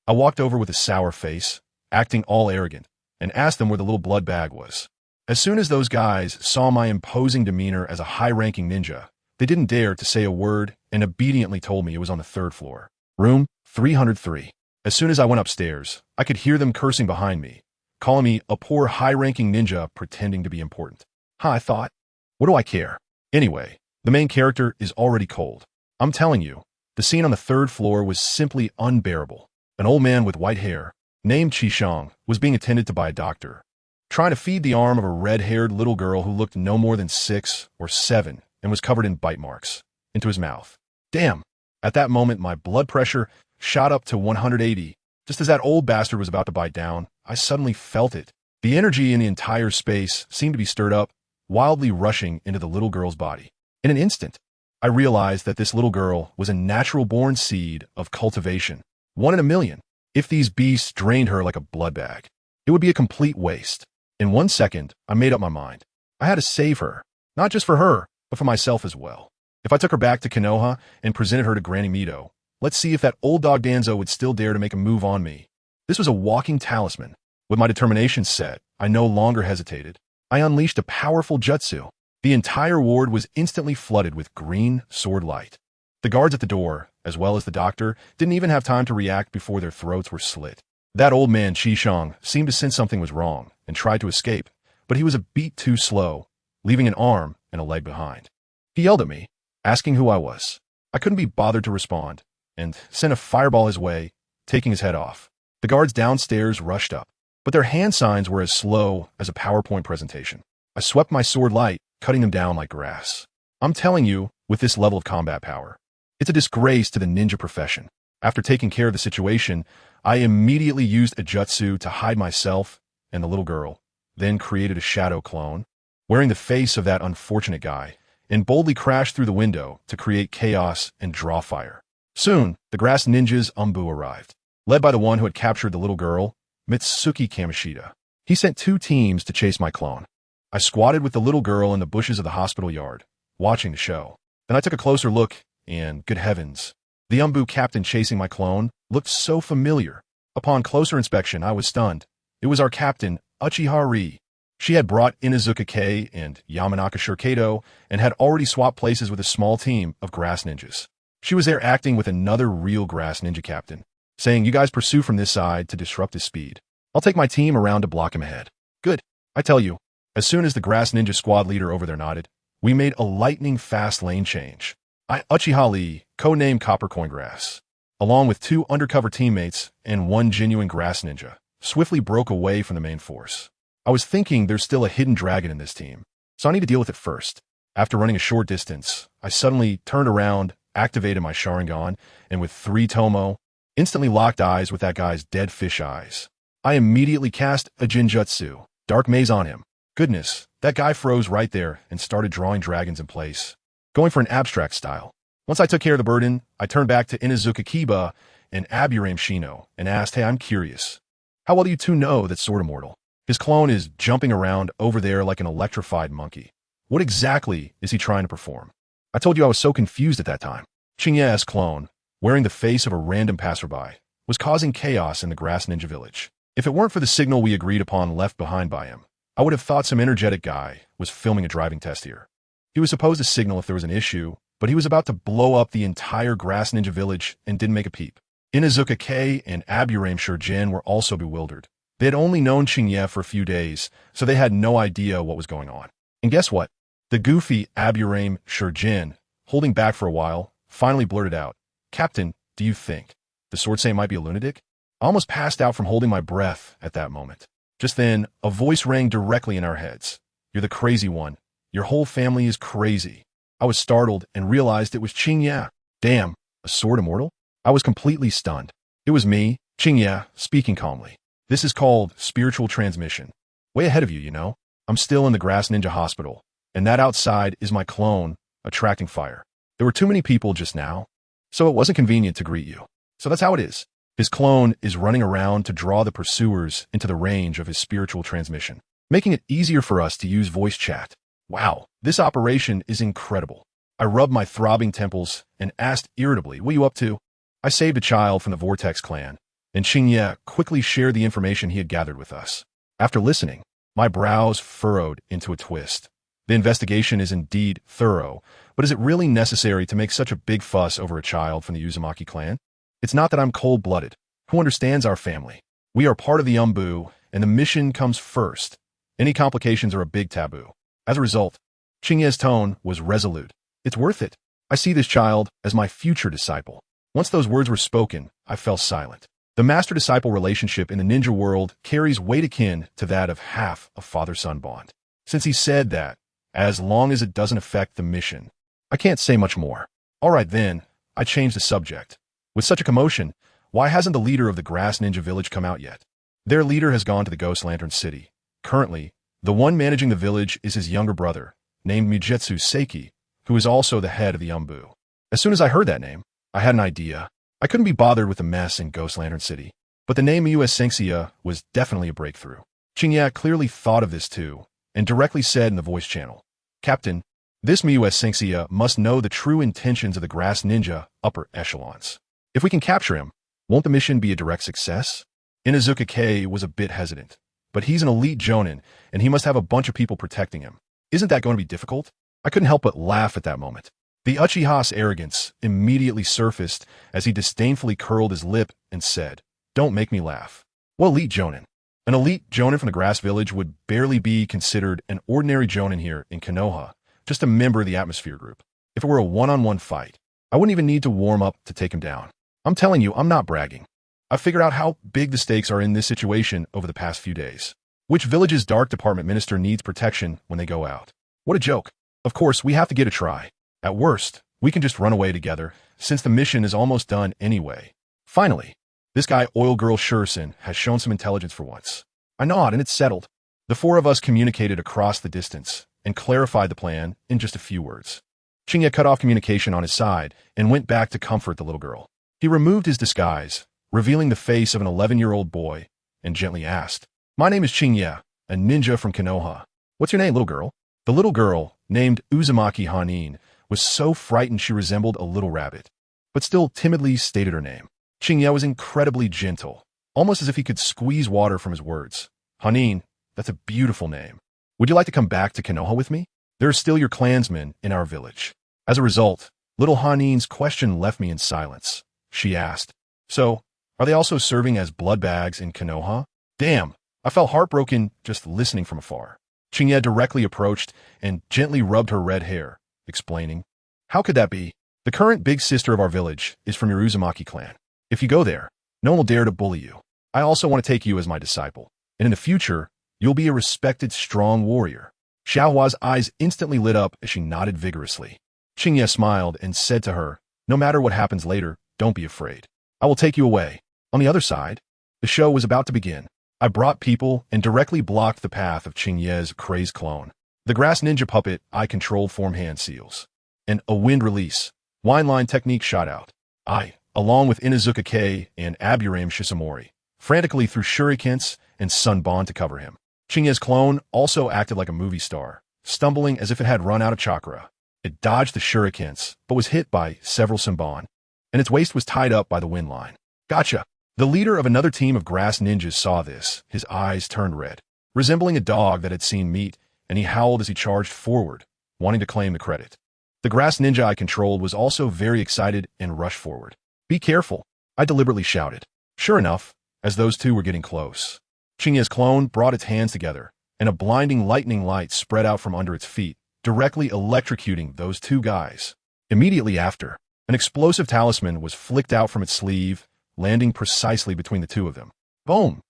I walked over with a sour face, acting all arrogant, and asked them where the little blood bag was. As soon as those guys saw my imposing demeanor as a high-ranking ninja, They didn't dare to say a word and obediently told me it was on the third floor. Room 303. As soon as I went upstairs, I could hear them cursing behind me, calling me a poor high-ranking ninja pretending to be important. I thought, what do I care? Anyway, the main character is already cold. I'm telling you, the scene on the third floor was simply unbearable. An old man with white hair, named Qishang, was being attended to by a doctor, trying to feed the arm of a red-haired little girl who looked no more than 6 or 7 and was covered in bite marks, into his mouth. Damn! At that moment, my blood pressure shot up to 180. Just as that old bastard was about to bite down, I suddenly felt it. The energy in the entire space seemed to be stirred up, wildly rushing into the little girl's body. In an instant, I realized that this little girl was a natural-born seed of cultivation, 1 in a million. If these beasts drained her like a blood bag, it would be a complete waste. In 1 second, I made up my mind. I had to save her, not just for her, but for myself as well. If I took her back to Konoha and presented her to Granny Mito, let's see if that old dog Danzo would still dare to make a move on me. This was a walking talisman. With my determination set, I no longer hesitated. I unleashed a powerful jutsu. The entire ward was instantly flooded with green sword light. The guards at the door, as well as the doctor, didn't even have time to react before their throats were slit. That old man, Qishang, seemed to sense something was wrong and tried to escape, but he was a beat too slow, leaving an arm and a leg behind. He yelled at me, asking who I was. I couldn't be bothered to respond, and sent a fireball his way, taking his head off. The guards downstairs rushed up, but their hand signs were as slow as a PowerPoint presentation. I swept my sword light, cutting them down like grass. I'm telling you, with this level of combat power, it's a disgrace to the ninja profession. After taking care of the situation, I immediately used a jutsu to hide myself and the little girl, then created a shadow clone, wearing the face of that unfortunate guy, and boldly crashed through the window to create chaos and draw fire. Soon, the grass ninjas Umbu arrived, led by the one who had captured the little girl, Mitsuki Kamoshida. He sent 2 teams to chase my clone. I squatted with the little girl in the bushes of the hospital yard, watching the show. Then I took a closer look, and good heavens, the Umbu captain chasing my clone looked so familiar. Upon closer inspection, I was stunned. It was our captain, Uchiha Ri. She had brought Inuzuka Kei and Yamanaka Shurkato and had already swapped places with a small team of grass ninjas. She was there acting with another real grass ninja captain, saying, "You guys pursue from this side to disrupt his speed. I'll take my team around to block him ahead." Good. I tell you, as soon as the grass ninja squad leader over there nodded, we made a lightning-fast lane change. Uchiha Lee, codenamed Copper Coingrass, along with 2 undercover teammates and 1 genuine grass ninja, swiftly broke away from the main force. I was thinking there's still a hidden dragon in this team, so I need to deal with it first. After running a short distance, I suddenly turned around, activated my Sharingan, and with 3 Tomo, instantly locked eyes with that guy's dead fish eyes. I immediately cast a Jinjutsu, Dark Maze on him. Goodness, that guy froze right there and started drawing dragons in place, going for an abstract style. Once I took care of the burden, I turned back to Inuzuka Kiba and Aburame Shino and asked, "Hey, I'm curious. How well do you 2 know that Sword Immortal? His clone is jumping around over there like an electrified monkey. What exactly is he trying to perform?" I told you I was so confused at that time. Qingye's clone, wearing the face of a random passerby, was causing chaos in the grass ninja village. If it weren't for the signal we agreed upon left behind by him, I would have thought some energetic guy was filming a driving test here. He was supposed to signal if there was an issue, but he was about to blow up the entire grass ninja village and didn't make a peep. Inuzuka Kei and Aburame Shurjin were also bewildered. They had only known Qingye for a few days, so they had no idea what was going on. And guess what? The goofy Aburame Shurjin, holding back for a while, finally blurted out, "Captain, do you think the Sword Saint might be a lunatic?" I almost passed out from holding my breath at that moment. Just then, a voice rang directly in our heads. "You're the crazy one. Your whole family is crazy." I was startled and realized it was Qingye. Damn, a Sword Immortal? I was completely stunned. It was me, Qingye, speaking calmly. "This is called spiritual transmission. Way ahead of you, you know. I'm still in the Grass Ninja Hospital, and that outside is my clone, attracting fire. There were too many people just now, so it wasn't convenient to greet you. So that's how it is. His clone is running around to draw the pursuers into the range of his spiritual transmission, making it easier for us to use voice chat. Wow, this operation is incredible." I rubbed my throbbing temples and asked irritably, "What are you up to?" I saved a child from the Vortex clan, and Qingye quickly shared the information he had gathered with us. After listening, my brows furrowed into a twist. The investigation is indeed thorough, but is it really necessary to make such a big fuss over a child from the Uzumaki clan? It's not that I'm cold-blooded. Who understands our family? We are part of the Umbu, and the mission comes first. Any complications are a big taboo. As a result, Qingye's tone was resolute. It's worth it. I see this child as my future disciple. Once those words were spoken, I fell silent. The master-disciple relationship in the ninja world carries weight akin to that of half a father-son bond. Since he said that, as long as it doesn't affect the mission, I can't say much more. All right then, I changed the subject. With such a commotion, why hasn't the leader of the Grass Ninja Village come out yet? Their leader has gone to the Ghost Lantern City. Currently, the one managing the village is his younger brother, named Mugetsu Seiki, who is also the head of the Umbu. As soon as I heard that name, I had an idea. I couldn't be bothered with the mess in Ghost Lantern City, but the name U.S. Sengxia was definitely a breakthrough. Qingye clearly thought of this too, and directly said in the voice channel, Captain, this U.S. Sengxia must know the true intentions of the Grass Ninja upper echelons. If we can capture him, won't the mission be a direct success? Inazuka K was a bit hesitant, but he's an elite jonin, and he must have a bunch of people protecting him. Isn't that going to be difficult? I couldn't help but laugh at that moment. The Uchiha's arrogance immediately surfaced as he disdainfully curled his lip and said, Don't make me laugh. What elite jonin? An elite jonin from the Grass Village would barely be considered an ordinary jonin here in Konoha, just a member of the Atmosphere Group. If it were a one-on-one fight, I wouldn't even need to warm up to take him down. I'm telling you, I'm not bragging. I've figured out how big the stakes are in this situation over the past few days. Which village's dark department minister needs protection when they go out? What a joke. Of course, we have to get a try. At worst, we can just run away together, since the mission is almost done anyway. Finally, this guy Oil Girl Shurisan has shown some intelligence for once. I nod and it's settled. The four of us communicated across the distance and clarified the plan in just a few words. Qingye cut off communication on his side and went back to comfort the little girl. He removed his disguise, revealing the face of an 11-year-old boy, and gently asked, My name is Qingye, a ninja from Konoha. What's your name, little girl? The little girl, named Uzumaki Hanin, was so frightened she resembled a little rabbit, but still timidly stated her name. Qingye was incredibly gentle, almost as if he could squeeze water from his words. Hanin, that's a beautiful name. Would you like to come back to Konoha with me? There are still your clansmen in our village. As a result, little Hanin's question left me in silence. She asked, So, are they also serving as blood bags in Konoha? Damn, I felt heartbroken just listening from afar. Qingye directly approached and gently rubbed her red hair, explaining, How could that be? The current big sister of our village is from your Uzumaki clan. If you go there, no one will dare to bully you. I also want to take you as my disciple, and in the future, you'll be a respected, strong warrior. Xiaohua's eyes instantly lit up as she nodded vigorously. Qingye smiled and said to her, No matter what happens later, don't be afraid. I will take you away. On the other side, the show was about to begin. I brought people and directly blocked the path of Qingye's crazed clone. The Grass Ninja puppet I controlled form hand seals, and a wind release, wine line technique shot out. I, along with Inazuka K and Aburame Shisamori, frantically threw shurikens and sunbon to cover him. Qingye's clone also acted like a movie star, stumbling as if it had run out of chakra. It dodged the shurikens, but was hit by several sunbon, and its waist was tied up by the wind line. Gotcha! The leader of another team of grass ninjas saw this. His eyes turned red, resembling a dog that had seen meat, and he howled as he charged forward, wanting to claim the credit. The grass ninja I controlled was also very excited and rushed forward. Be careful, I deliberately shouted. Sure enough, as those two were getting close, Qingye's clone brought its hands together, and a blinding lightning light spread out from under its feet, directly electrocuting those two guys. Immediately after, an explosive talisman was flicked out from its sleeve, landing precisely between the two of them. Boom!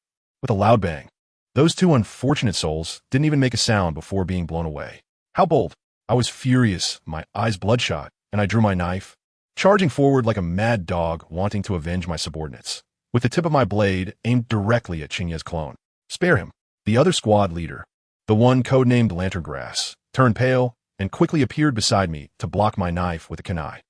With a loud bang. Those two unfortunate souls didn't even make a sound before being blown away. How bold! I was furious, my eyes bloodshot, and I drew my knife, charging forward like a mad dog wanting to avenge my subordinates, with the tip of my blade aimed directly at Qingye's clone. Spare him. The other squad leader, the one codenamed Lantern Grass, turned pale and quickly appeared beside me to block my knife with a kunai.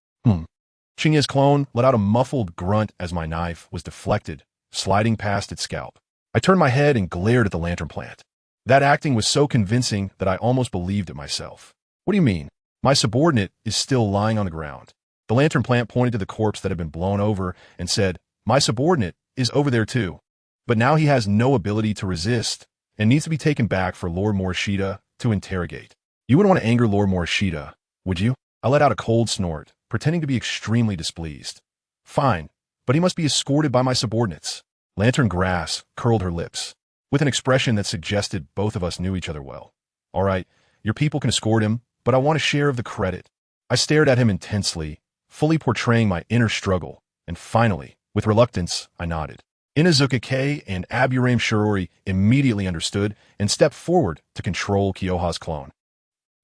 Qingye's clone let out a muffled grunt as my knife was deflected, sliding past its scalp. I turned my head and glared at the lantern plant. That acting was so convincing that I almost believed it myself. What do you mean? My subordinate is still lying on the ground. The lantern plant pointed to the corpse that had been blown over and said, My subordinate is over there too. But now he has no ability to resist and needs to be taken back for Lord Morishita to interrogate. You wouldn't want to anger Lord Morishita, would you? I let out a cold snort, pretending to be extremely displeased. Fine, but he must be escorted by my subordinates. Lantern Grass curled her lips, with an expression that suggested both of us knew each other well. All right, your people can escort him, but I want a share of the credit. I stared at him intensely, fully portraying my inner struggle, and finally, with reluctance, I nodded. Inazuka and Aburame Shirori immediately understood and stepped forward to control Kyoha's clone.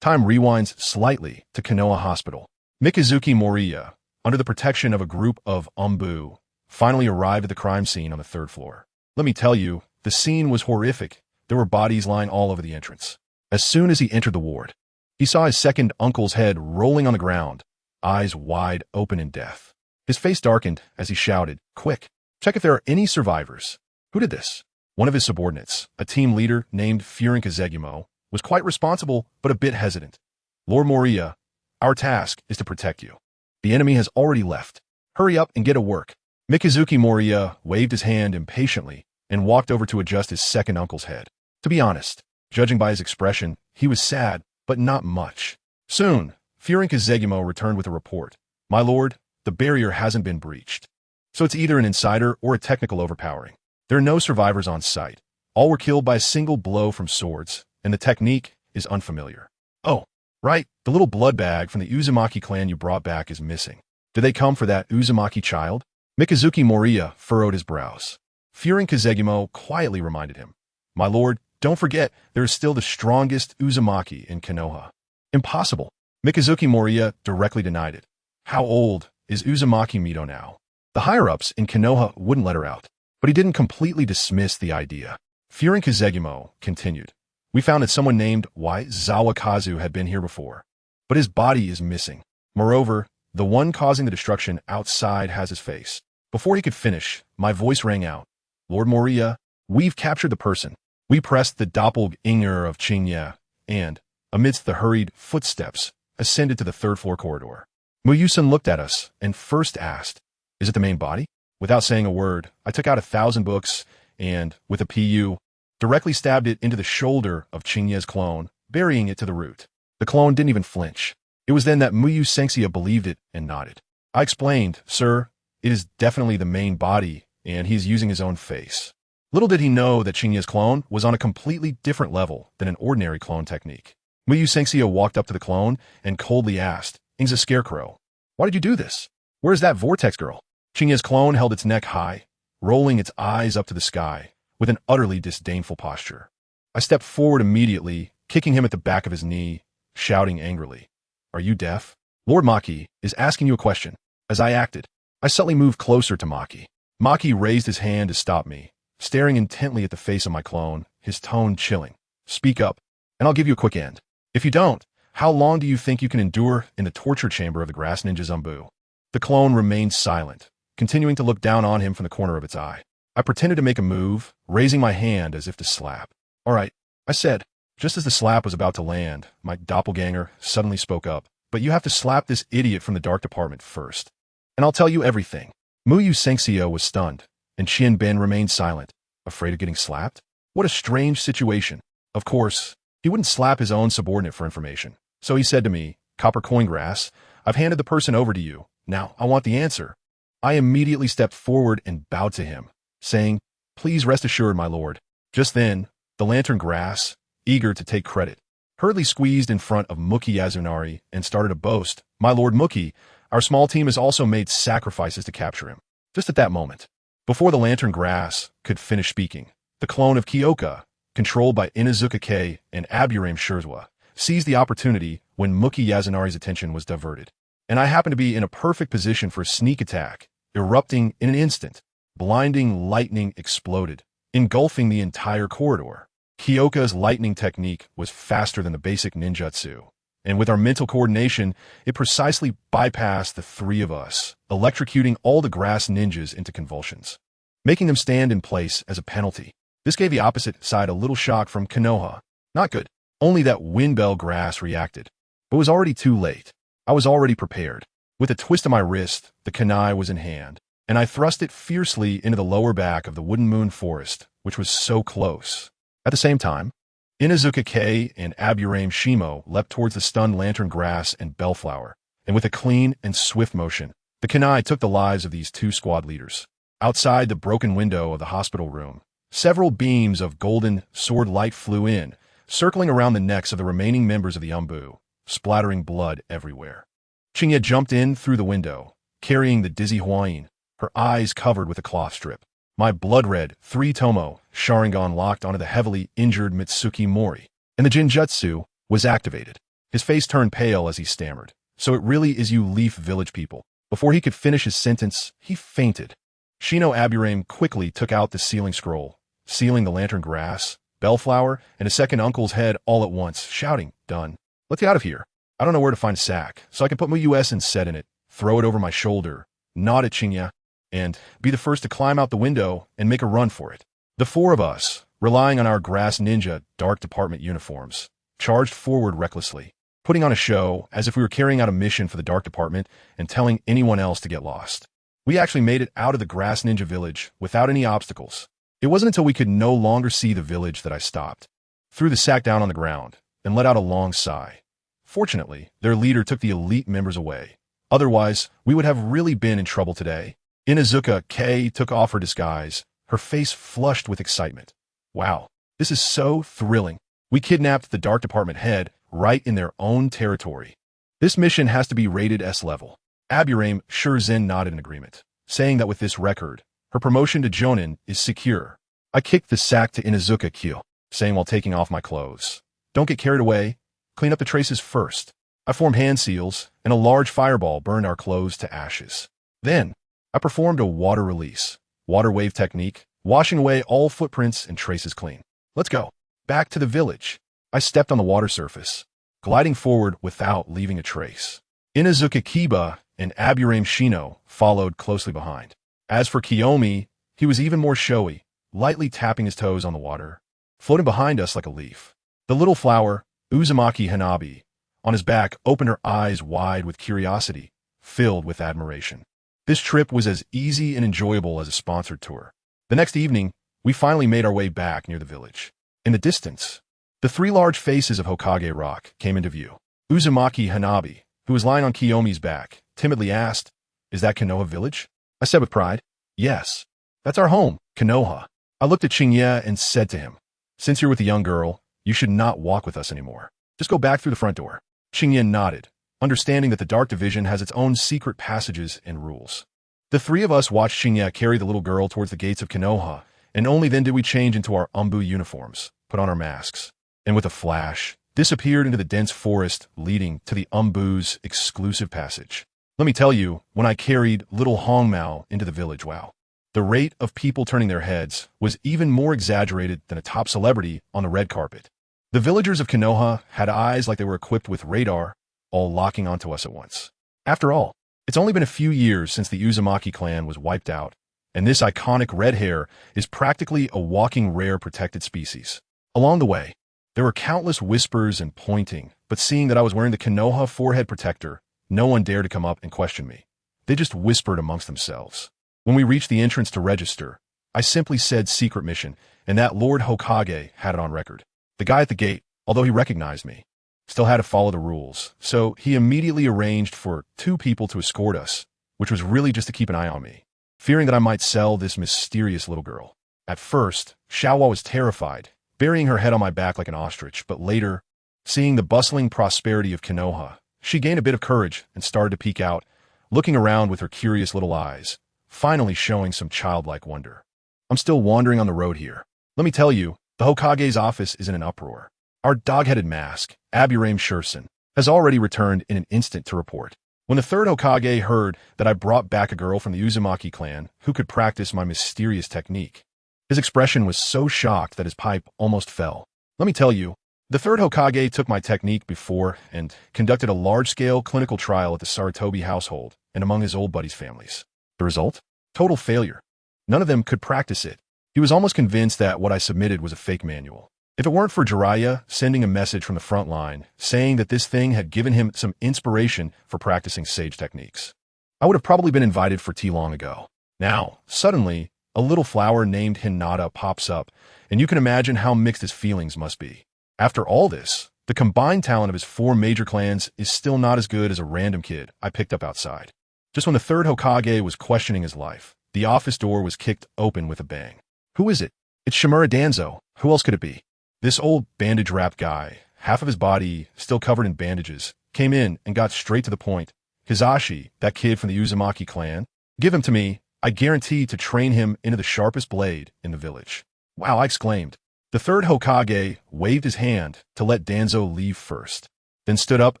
Time rewinds slightly to Konoha Hospital. Mikazuki Moriya, under the protection of a group of Umbu, finally arrived at the crime scene on the 3rd floor. Let me tell you, the scene was horrific. There were bodies lying all over the entrance. As soon as he entered the ward, he saw his second uncle's head rolling on the ground, eyes wide open in death. His face darkened as he shouted, "Quick, check if there are any survivors." Who did this? One of his subordinates, a team leader named Furin Kazegumo, was quite responsible but a bit hesitant. Lord Moriya, our task is to protect you. The enemy has already left. Hurry up and get to work. Mikazuki Moriya waved his hand impatiently and walked over to adjust his second uncle's head. To be honest, judging by his expression, he was sad, but not much. Soon, Furin Kazegumo returned with a report. My lord, the barrier hasn't been breached. So it's either an insider or a technical overpowering. There are no survivors on site. All were killed by a single blow from swords, and the technique is unfamiliar. Oh, right, the little blood bag from the Uzumaki clan you brought back is missing. Did they come for that Uzumaki child? Mikazuki Moriya furrowed his brows. Furin Kazegumo quietly reminded him. My lord, don't forget, there is still the strongest Uzumaki in Konoha. Impossible. Mikazuki Moriya directly denied it. How old is Uzumaki Mito now? The higher-ups in Konoha wouldn't let her out, but he didn't completely dismiss the idea. Furin Kazegumo continued. We found that someone named Zawakazu had been here before, but his body is missing. Moreover, the one causing the destruction outside has his face. Before he could finish, my voice rang out. Lord Moriya, we've captured the person. We pressed the doppelganger of Qingye, and, amidst the hurried footsteps, ascended to the 3rd floor corridor. Muyusan looked at us and first asked, is it the main body? Without saying a word, I took out 1,000 books and, with a PU, directly stabbed it into the shoulder of Qingye's clone, burying it to the root. The clone didn't even flinch. It was then that Muyu Sengxia believed it and nodded. I explained, sir, it is definitely the main body, and he is using his own face. Little did he know that Qingye's clone was on a completely different level than an ordinary clone technique. Muyu Sengxia walked up to the clone and coldly asked, Ing's a scarecrow. Why did you do this? Where's that vortex girl? Qingye's clone held its neck high, rolling its eyes up to the sky, with an utterly disdainful posture. I stepped forward immediately, kicking him at the back of his knee, shouting angrily, Are you deaf? Lord Maki is asking you a question. As I acted, I subtly moved closer to Maki. Maki raised his hand to stop me, staring intently at the face of my clone, his tone chilling. Speak up, and I'll give you a quick end. If you don't, how long do you think you can endure in the torture chamber of the Grass Ninja Zumbu? The clone remained silent, continuing to look down on him from the corner of its eye. I pretended to make a move, raising my hand as if to slap. All right, I said. Just as the slap was about to land, my doppelganger suddenly spoke up. But you have to slap this idiot from the dark department first. And I'll tell you everything. Muyu Sengxia was stunned, and Qian Ben remained silent, afraid of getting slapped. What a strange situation. Of course, he wouldn't slap his own subordinate for information. So he said to me, Copper Coingrass, I've handed the person over to you. Now, I want the answer. I immediately stepped forward and bowed to him, saying, Please rest assured, my lord. Just then, the Lantern Grass, eager to take credit, hurriedly squeezed in front of Muki Yazunari and started to boast, My lord Muki, our small team has also made sacrifices to capture him. Just at that moment, before the Lantern Grass could finish speaking, the clone of Kyoka, controlled by Inazuka and Aburame Shirzwa, seized the opportunity when Muki Yazunari's attention was diverted. And I happened to be in a perfect position for a sneak attack, erupting in an instant. Blinding lightning exploded, engulfing the entire corridor. Kyoka's lightning technique was faster than the basic ninjutsu, and with our mental coordination, it precisely bypassed the three of us, electrocuting all the grass ninjas into convulsions, making them stand in place as a penalty. This gave the opposite side a little shock from Konoha. Not good. Only that Windbell Grass reacted. But it was already too late. I was already prepared. With a twist of my wrist, the kunai was in hand, and I thrust it fiercely into the lower back of the Wooden Moon Forest, which was so close. At the same time, Inazuka K and Aburame Shimo leapt towards the stunned lantern grass and bellflower, and with a clean and swift motion, the Qingye took the lives of these two squad leaders. Outside the broken window of the hospital room, several beams of golden sword light flew in, circling around the necks of the remaining members of the Umbu, splattering blood everywhere. Qingye jumped in through the window, carrying the dizzy Huayin, her eyes covered with a cloth strip. My blood-red 3-tomo Sharingan locked onto the heavily injured Mitsuki Mori, and the Jinjutsu was activated. His face turned pale as he stammered. So it really is you Leaf Village people. Before he could finish his sentence, he fainted. Shino Aburame quickly took out the sealing scroll, sealing the lantern grass, bellflower, and his second uncle's head all at once, shouting, "Done. Let's get out of here. I don't know where to find a sack, so I can put my US and set in it, throw it over my shoulder, nod at Qingye, and be the first to climb out the window and make a run for it." The four of us, relying on our grass ninja dark department uniforms, charged forward recklessly, putting on a show as if we were carrying out a mission for the dark department and telling anyone else to get lost. We actually made it out of the grass ninja village without any obstacles. It wasn't until we could no longer see the village that I stopped, threw the sack down on the ground, and let out a long sigh. Fortunately, their leader took the elite members away. Otherwise, we would have really been in trouble today. Inazuka K took off her disguise, her face flushed with excitement. Wow, this is so thrilling. We kidnapped the dark department head right in their own territory. This mission has to be rated S level. Aburame Zen nodded in agreement, saying that with this record, her promotion to Jonin is secure. I kicked the sack to Inazuka Q, saying while taking off my clothes, "Don't get carried away. Clean up the traces first." I formed hand seals, and a large fireball burned our clothes to ashes. Then, I performed a water release, water wave technique, washing away all footprints and traces clean. Let's go. Back to the village. I stepped on the water surface, gliding forward without leaving a trace. Inazuka Kiba and Aburame Shino followed closely behind. As for Kiyomi, he was even more showy, lightly tapping his toes on the water, floating behind us like a leaf. The little flower, Uzumaki Hanabi, on his back opened her eyes wide with curiosity, filled with admiration. This trip was as easy and enjoyable as a sponsored tour. The next evening, we finally made our way back near the village. In the distance, the three large faces of Hokage Rock came into view. Uzumaki Hanabi, who was lying on Kiyomi's back, timidly asked, "Is that Konoha village?" I said with pride, "Yes. That's our home, Konoha." I looked at Qingye and said to him, "Since you're with the young girl, you should not walk with us anymore. Just go back through the front door." Qingye nodded, understanding that the Dark Division has its own secret passages and rules. The three of us watched Qingye carry the little girl towards the gates of Konoha, and only then did we change into our Umbu uniforms, put on our masks, and with a flash, disappeared into the dense forest leading to the Umbu's exclusive passage. Let me tell you, when I carried little Hongmao into the village, wow. The rate of people turning their heads was even more exaggerated than a top celebrity on the red carpet. The villagers of Konoha had eyes like they were equipped with radar, all locking onto us at once. After all, it's only been a few years since the Uzumaki clan was wiped out, and this iconic red hair is practically a walking rare protected species. Along the way, there were countless whispers and pointing, but seeing that I was wearing the Konoha forehead protector, no one dared to come up and question me. They just whispered amongst themselves. When we reached the entrance to register, I simply said secret mission, and that Lord Hokage had it on record. The guy at the gate, although he recognized me, still had to follow the rules, so he immediately arranged for 2 people to escort us, which was really just to keep an eye on me, fearing that I might sell this mysterious little girl. At first, Xiaohua was terrified, burying her head on my back like an ostrich, but later, seeing the bustling prosperity of Konoha, she gained a bit of courage and started to peek out, looking around with her curious little eyes, finally showing some childlike wonder. I'm still wandering on the road here. Let me tell you, the Hokage's office is in an uproar. Our dog-headed mask, Aburame Shursen, has already returned in an instant to report. When the third Hokage heard that I brought back a girl from the Uzumaki clan who could practice my mysterious technique, his expression was so shocked that his pipe almost fell. Let me tell you, the third Hokage took my technique before and conducted a large-scale clinical trial at the Sarutobi household and among his old buddies' families. The result? Total failure. None of them could practice it. He was almost convinced that what I submitted was a fake manual. If it weren't for Jiraiya sending a message from the front line saying that this thing had given him some inspiration for practicing sage techniques, I would have probably been invited for tea long ago. Now, suddenly, a little flower named Hinata pops up, and you can imagine how mixed his feelings must be. After all this, the combined talent of his 4 major clans is still not as good as a random kid I picked up outside. Just when the third Hokage was questioning his life, the office door was kicked open with a bang. Who is it? It's Shimura Danzo. Who else could it be? This old bandage-wrapped guy, half of his body still covered in bandages, came in and got straight to the point. Hizashi, that kid from the Uzumaki clan, give him to me. I guarantee to train him into the sharpest blade in the village. Wow, I exclaimed. The third Hokage waved his hand to let Danzo leave first, then stood up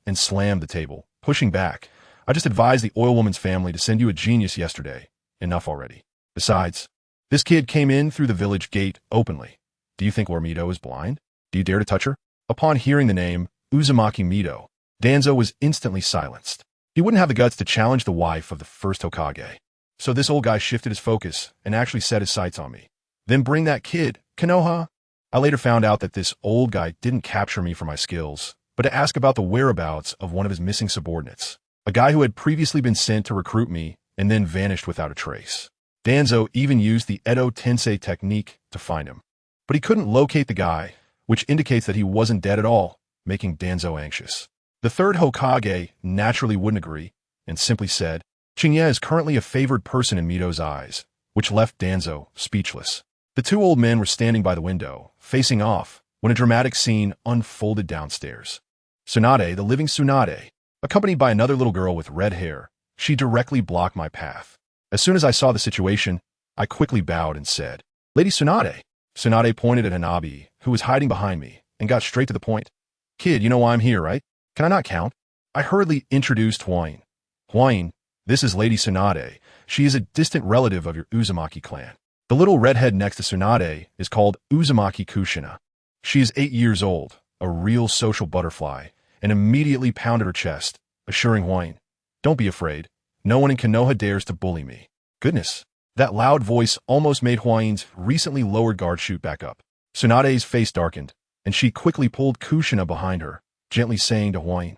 and slammed the table, pushing back. I just advised the oil woman's family to send you a genius yesterday. Enough already. Besides, this kid came in through the village gate openly. Do you think Lord Mito is blind? Do you dare to touch her? Upon hearing the name, Uzumaki Mito, Danzo was instantly silenced. He wouldn't have the guts to challenge the wife of the first Hokage. So this old guy shifted his focus and actually set his sights on me. Then bring that kid, Konoha. I later found out that this old guy didn't capture me for my skills, but to ask about the whereabouts of one of his missing subordinates, a guy who had previously been sent to recruit me and then vanished without a trace. Danzo even used the Edo Tensei technique to find him. But he couldn't locate the guy, which indicates that he wasn't dead at all, making Danzo anxious. The third Hokage naturally wouldn't agree and simply said, Qingye is currently a favored person in Mito's eyes, which left Danzo speechless. The 2 old men were standing by the window, facing off, when a dramatic scene unfolded downstairs. Tsunade, the living Tsunade, accompanied by another little girl with red hair, she directly blocked my path. As soon as I saw the situation, I quickly bowed and said, Lady Tsunade. Tsunade pointed at Hanabi, who was hiding behind me, and got straight to the point. Kid, you know why I'm here, right? Can I not count? I hurriedly introduced Huayin. Huayin, this is Lady Tsunade. She is a distant relative of your Uzumaki clan. The little redhead next to Tsunade is called Uzumaki Kushina. She is 8 years old, a real social butterfly, and immediately pounded her chest, assuring Huayin, don't be afraid. No one in Konoha dares to bully me. Goodness, that loud voice almost made Huayin's recently lowered guard shoot back up. Tsunade's face darkened, and she quickly pulled Kushina behind her, gently saying to Huayin,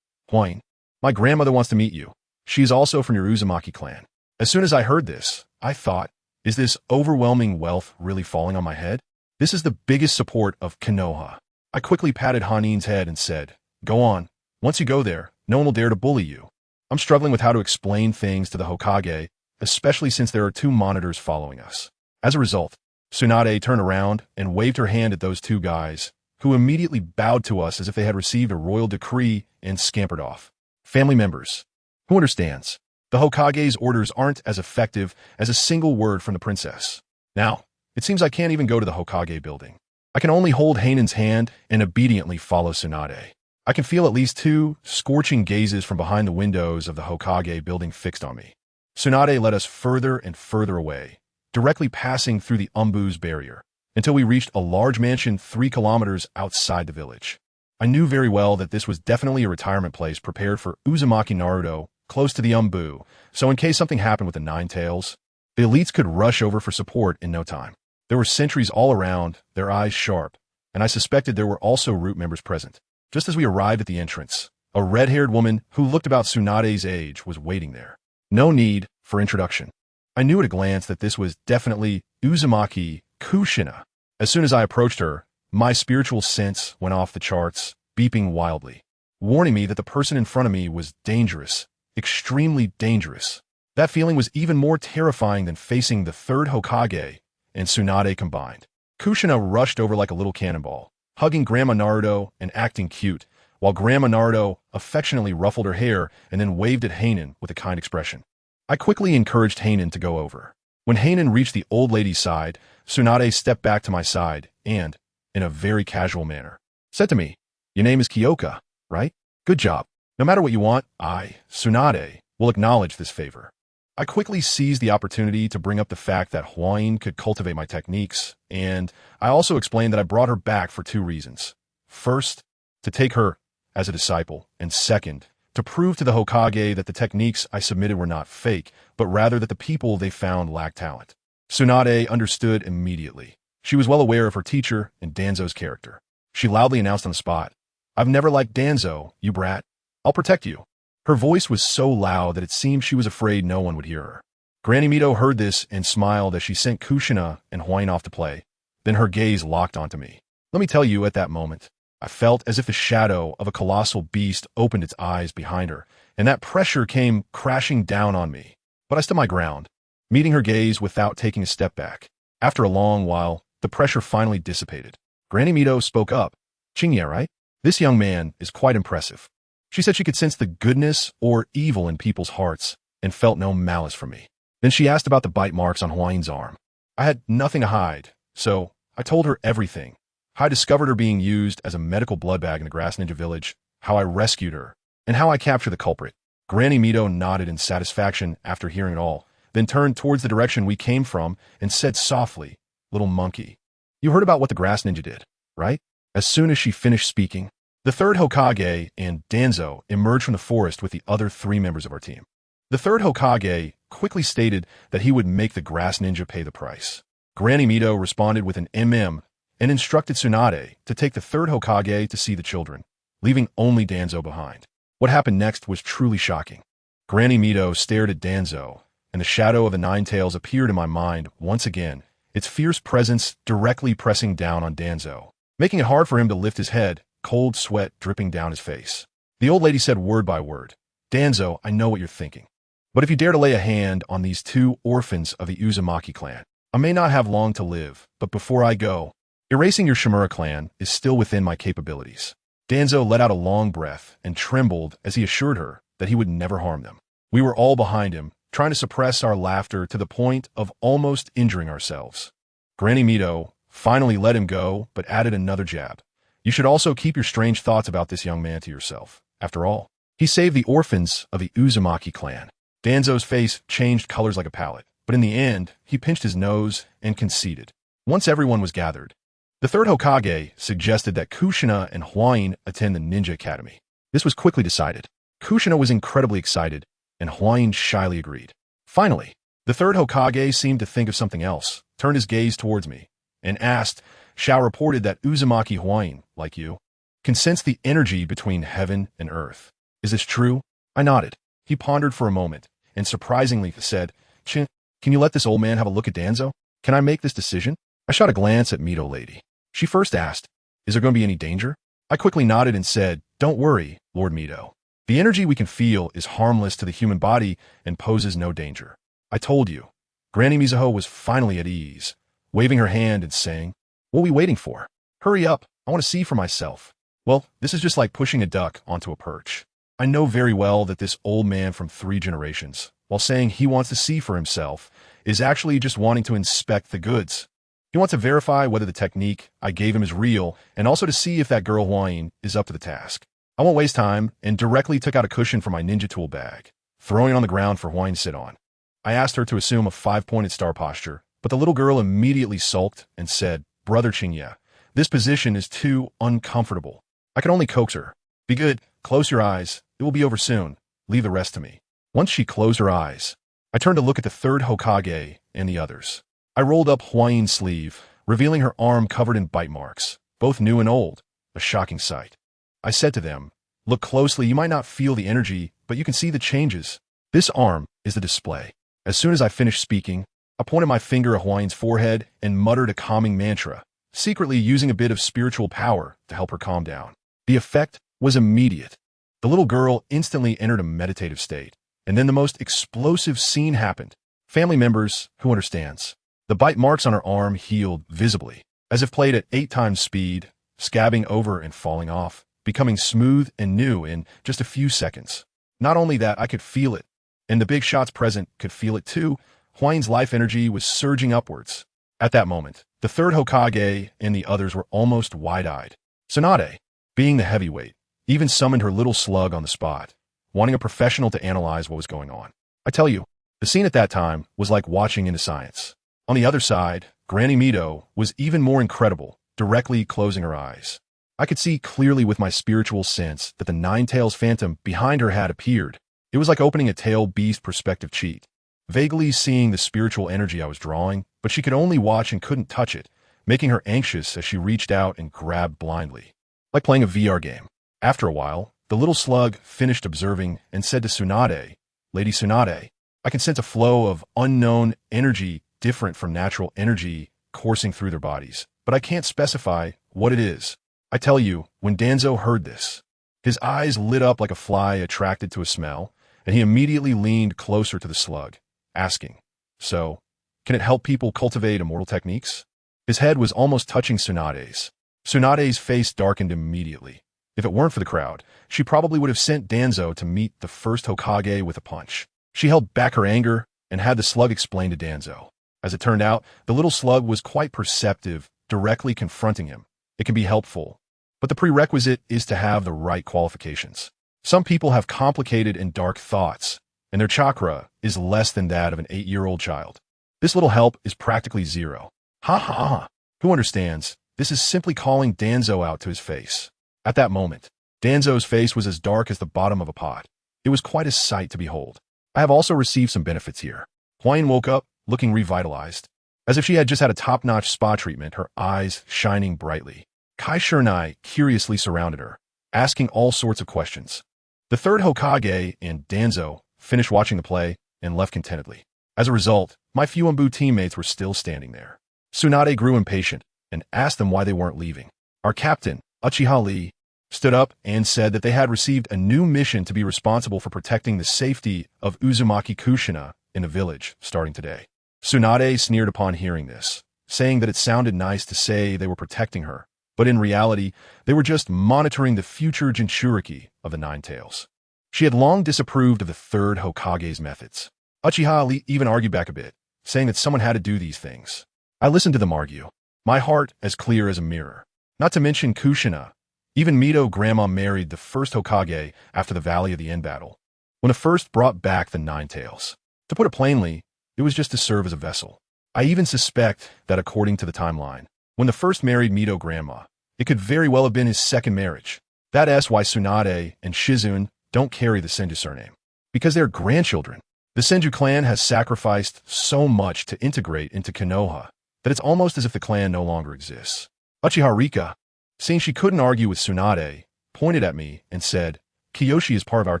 Huayin, my grandmother wants to meet you. She is also from your Uzumaki clan. As soon as I heard this, I thought, is this overwhelming wealth really falling on my head? This is the biggest support of Konoha. I quickly patted Hanin's head and said, go on. Once you go there, no one will dare to bully you. I'm struggling with how to explain things to the Hokage, especially since there are 2 monitors following us. As a result, Tsunade turned around and waved her hand at those 2 guys, who immediately bowed to us as if they had received a royal decree and scampered off. Family members. Who understands? The Hokage's orders aren't as effective as a single word from the princess. Now, it seems I can't even go to the Hokage building. I can only hold Hainen's hand and obediently follow Tsunade. I can feel at least 2 scorching gazes from behind the windows of the Hokage building fixed on me. Tsunade led us further and further away, directly passing through the Umbu's barrier, until we reached a large mansion 3 kilometers outside the village. I knew very well that this was definitely a retirement place prepared for Uzumaki Naruto, close to the Umbu, so in case something happened with the 9 Tails, the elites could rush over for support in no time. There were sentries all around, their eyes sharp, and I suspected there were also Root members present. Just as we arrived at the entrance, a red-haired woman who looked about Tsunade's age was waiting there. No need for introduction. I knew at a glance that this was definitely Uzumaki Kushina. As soon as I approached her, my spiritual sense went off the charts, beeping wildly, warning me that the person in front of me was dangerous. Extremely dangerous. That feeling was even more terrifying than facing the third Hokage and Tsunade combined. Kushina rushed over like a little cannonball, hugging Grandma Naruto and acting cute, while Grandma Naruto affectionately ruffled her hair and then waved at Hainen with a kind expression. I quickly encouraged Hainen to go over. When Hainen reached the old lady's side, Tsunade stepped back to my side and, in a very casual manner, said to me, your name is Kyoka, right? Good job. No matter what you want, I, Tsunade, will acknowledge this favor. I quickly seized the opportunity to bring up the fact that Huayin could cultivate my techniques, and I also explained that I brought her back for 2 reasons. First, to take her as a disciple, and second, to prove to the Hokage that the techniques I submitted were not fake, but rather that the people they found lacked talent. Tsunade understood immediately. She was well aware of her teacher and Danzo's character. She loudly announced on the spot, I've never liked Danzo, you brat. I'll protect you. Her voice was so loud that it seemed she was afraid no one would hear her. Granny Mito heard this and smiled as she sent Kushina and Huayin off to play. Then her gaze locked onto me. Let me tell you, at that moment, I felt as if the shadow of a colossal beast opened its eyes behind her, and that pressure came crashing down on me. But I stood my ground, meeting her gaze without taking a step back. After a long while, the pressure finally dissipated. Granny Mito spoke up. Qingye, right? This young man is quite impressive. She said she could sense the goodness or evil in people's hearts and felt no malice from me. Then she asked about the bite marks on Huayi's arm. I had nothing to hide, so I told her everything. How I discovered her being used as a medical blood bag in the Grass Ninja Village, how I rescued her, and how I captured the culprit. Granny Mito nodded in satisfaction after hearing it all, then turned towards the direction we came from and said softly, "Little monkey, you heard about what the Grass Ninja did, right?" As soon as she finished speaking, the third Hokage and Danzo emerged from the forest with the other 3 members of our team. The third Hokage quickly stated that he would make the Grass Ninja pay the price. Granny Mito responded with an MM and instructed Tsunade to take the third Hokage to see the children, leaving only Danzo behind. What happened next was truly shocking. Granny Mito stared at Danzo, and the shadow of the Nine Tails appeared in my mind once again, its fierce presence directly pressing down on Danzo, making it hard for him to lift his head, cold sweat dripping down his face. The old lady said word by word, "Danzo, I know what you're thinking. But if you dare to lay a hand on these 2 orphans of the Uzumaki clan, I may not have long to live, but before I go, erasing your Shimura clan is still within my capabilities." Danzo let out a long breath and trembled as he assured her that he would never harm them. We were all behind him, trying to suppress our laughter to the point of almost injuring ourselves. Granny Mito finally let him go, but added another jab. "You should also keep your strange thoughts about this young man to yourself. After all, he saved the orphans of the Uzumaki clan." Danzo's face changed colors like a palette, but in the end, he pinched his nose and conceded. Once everyone was gathered, the third Hokage suggested that Kushina and Huayin attend the Ninja Academy. This was quickly decided. Kushina was incredibly excited, and Huayin shyly agreed. Finally, the third Hokage seemed to think of something else, turned his gaze towards me, and asked, "Shao reported that Uzumaki Huayin, like you, can sense the energy between heaven and earth. Is this true?" I nodded. He pondered for a moment, and surprisingly said, "Can you let this old man have a look at Danzo? Can I make this decision?" I shot a glance at Mito Lady. She first asked, "Is there going to be any danger?" I quickly nodded and said, "Don't worry, Lord Mito. The energy we can feel is harmless to the human body and poses no danger. I told you." Granny Mizuho was finally at ease, waving her hand and saying, "What are we waiting for? Hurry up, I want to see for myself." Well, this is just like pushing a duck onto a perch. I know very well that this old man from 3 generations, while saying he wants to see for himself, is actually just wanting to inspect the goods. He wants to verify whether the technique I gave him is real, and also to see if that girl Huayin is up to the task. I won't waste time, and directly took out a cushion from my ninja tool bag, throwing it on the ground for Huayin to sit on. I asked her to assume a 5-pointed star posture, but the little girl immediately sulked and said, "Brother Qingye, this position is too uncomfortable." I could only coax her. "Be good, close your eyes, it will be over soon, leave the rest to me." Once she closed her eyes, I turned to look at the third Hokage and the others. I rolled up Huayin's sleeve, revealing her arm covered in bite marks, both new and old, a shocking sight. I said to them, "Look closely, you might not feel the energy, but you can see the changes. This arm is the display." As soon as I finished speaking, I pointed my finger at Huayin's forehead and muttered a calming mantra, secretly using a bit of spiritual power to help her calm down. The effect was immediate. The little girl instantly entered a meditative state, and then the most explosive scene happened. Family members, who understands? The bite marks on her arm healed visibly, as if played at 8 times speed, scabbing over and falling off, becoming smooth and new in just a few seconds. Not only that, I could feel it, and the big shots present could feel it too. Huayin's life energy was surging upwards. At that moment, the third Hokage and the others were almost wide-eyed. Tsunade, being the heavyweight, even summoned her little slug on the spot, wanting a professional to analyze what was going on. I tell you, the scene at that time was like watching into science. On the other side, Granny Mito was even more incredible, directly closing her eyes. I could see clearly with my spiritual sense that the Nine-Tails phantom behind her had appeared. It was like opening a tail beast perspective cheat, vaguely seeing the spiritual energy I was drawing, but she could only watch and couldn't touch it, making her anxious as she reached out and grabbed blindly. Like playing a VR game. After a while, the little slug finished observing and said to Tsunade, "Lady Tsunade, I can sense a flow of unknown energy different from natural energy coursing through their bodies, but I can't specify what it is." I tell you, when Danzo heard this, his eyes lit up like a fly attracted to a smell, and he immediately leaned closer to the slug, asking, "So, can it help people cultivate immortal techniques?" His head was almost touching Tsunade's. Tsunade's face darkened immediately. If it weren't for the crowd, she probably would have sent Danzo to meet the first Hokage with a punch. She held back her anger and had the slug explain to Danzo. As it turned out, the little slug was quite perceptive, directly confronting him. It can be helpful, but the prerequisite is to have the right qualifications. Some people have complicated and dark thoughts, and their chakra is less than that of an 8-year-old child. This little help is practically zero. Ha ha ha. Who understands? This is simply calling Danzo out to his face. At that moment, Danzo's face was as dark as the bottom of a pot. It was quite a sight to behold. I have also received some benefits here. Hwayne woke up, looking revitalized. As if she had just had a top-notch spa treatment, her eyes shining brightly. Kai Shernai curiously surrounded her, asking all sorts of questions. The third Hokage and Danzo finished watching the play and left contentedly. As a result, my few Umbu teammates were still standing there. Tsunade grew impatient and asked them why they weren't leaving. Our captain, Uchiha Lee, stood up and said that they had received a new mission to be responsible for protecting the safety of Uzumaki Kushina in the village starting today. Tsunade sneered upon hearing this, saying that it sounded nice to say they were protecting her, but in reality, they were just monitoring the future Jinchuriki of the Nine Tails. She had long disapproved of the third Hokage's methods. Uchiha Lee even argued back a bit, saying that someone had to do these things. I listened to them argue, my heart as clear as a mirror. Not to mention Kushina. Even Mito Grandma married the first Hokage after the Valley of the End battle, when the first brought back the Nine Tails. To put it plainly, it was just to serve as a vessel. I even suspect that according to the timeline, when the first married Mito Grandma, it could very well have been his second marriage. That's why Tsunade and Shizune don't carry the Senju surname. Because they're grandchildren. The Senju clan has sacrificed so much to integrate into Konoha that it's almost as if the clan no longer exists. Uchiha Rika, seeing she couldn't argue with Tsunade, pointed at me and said, "Kiyoshi is part of our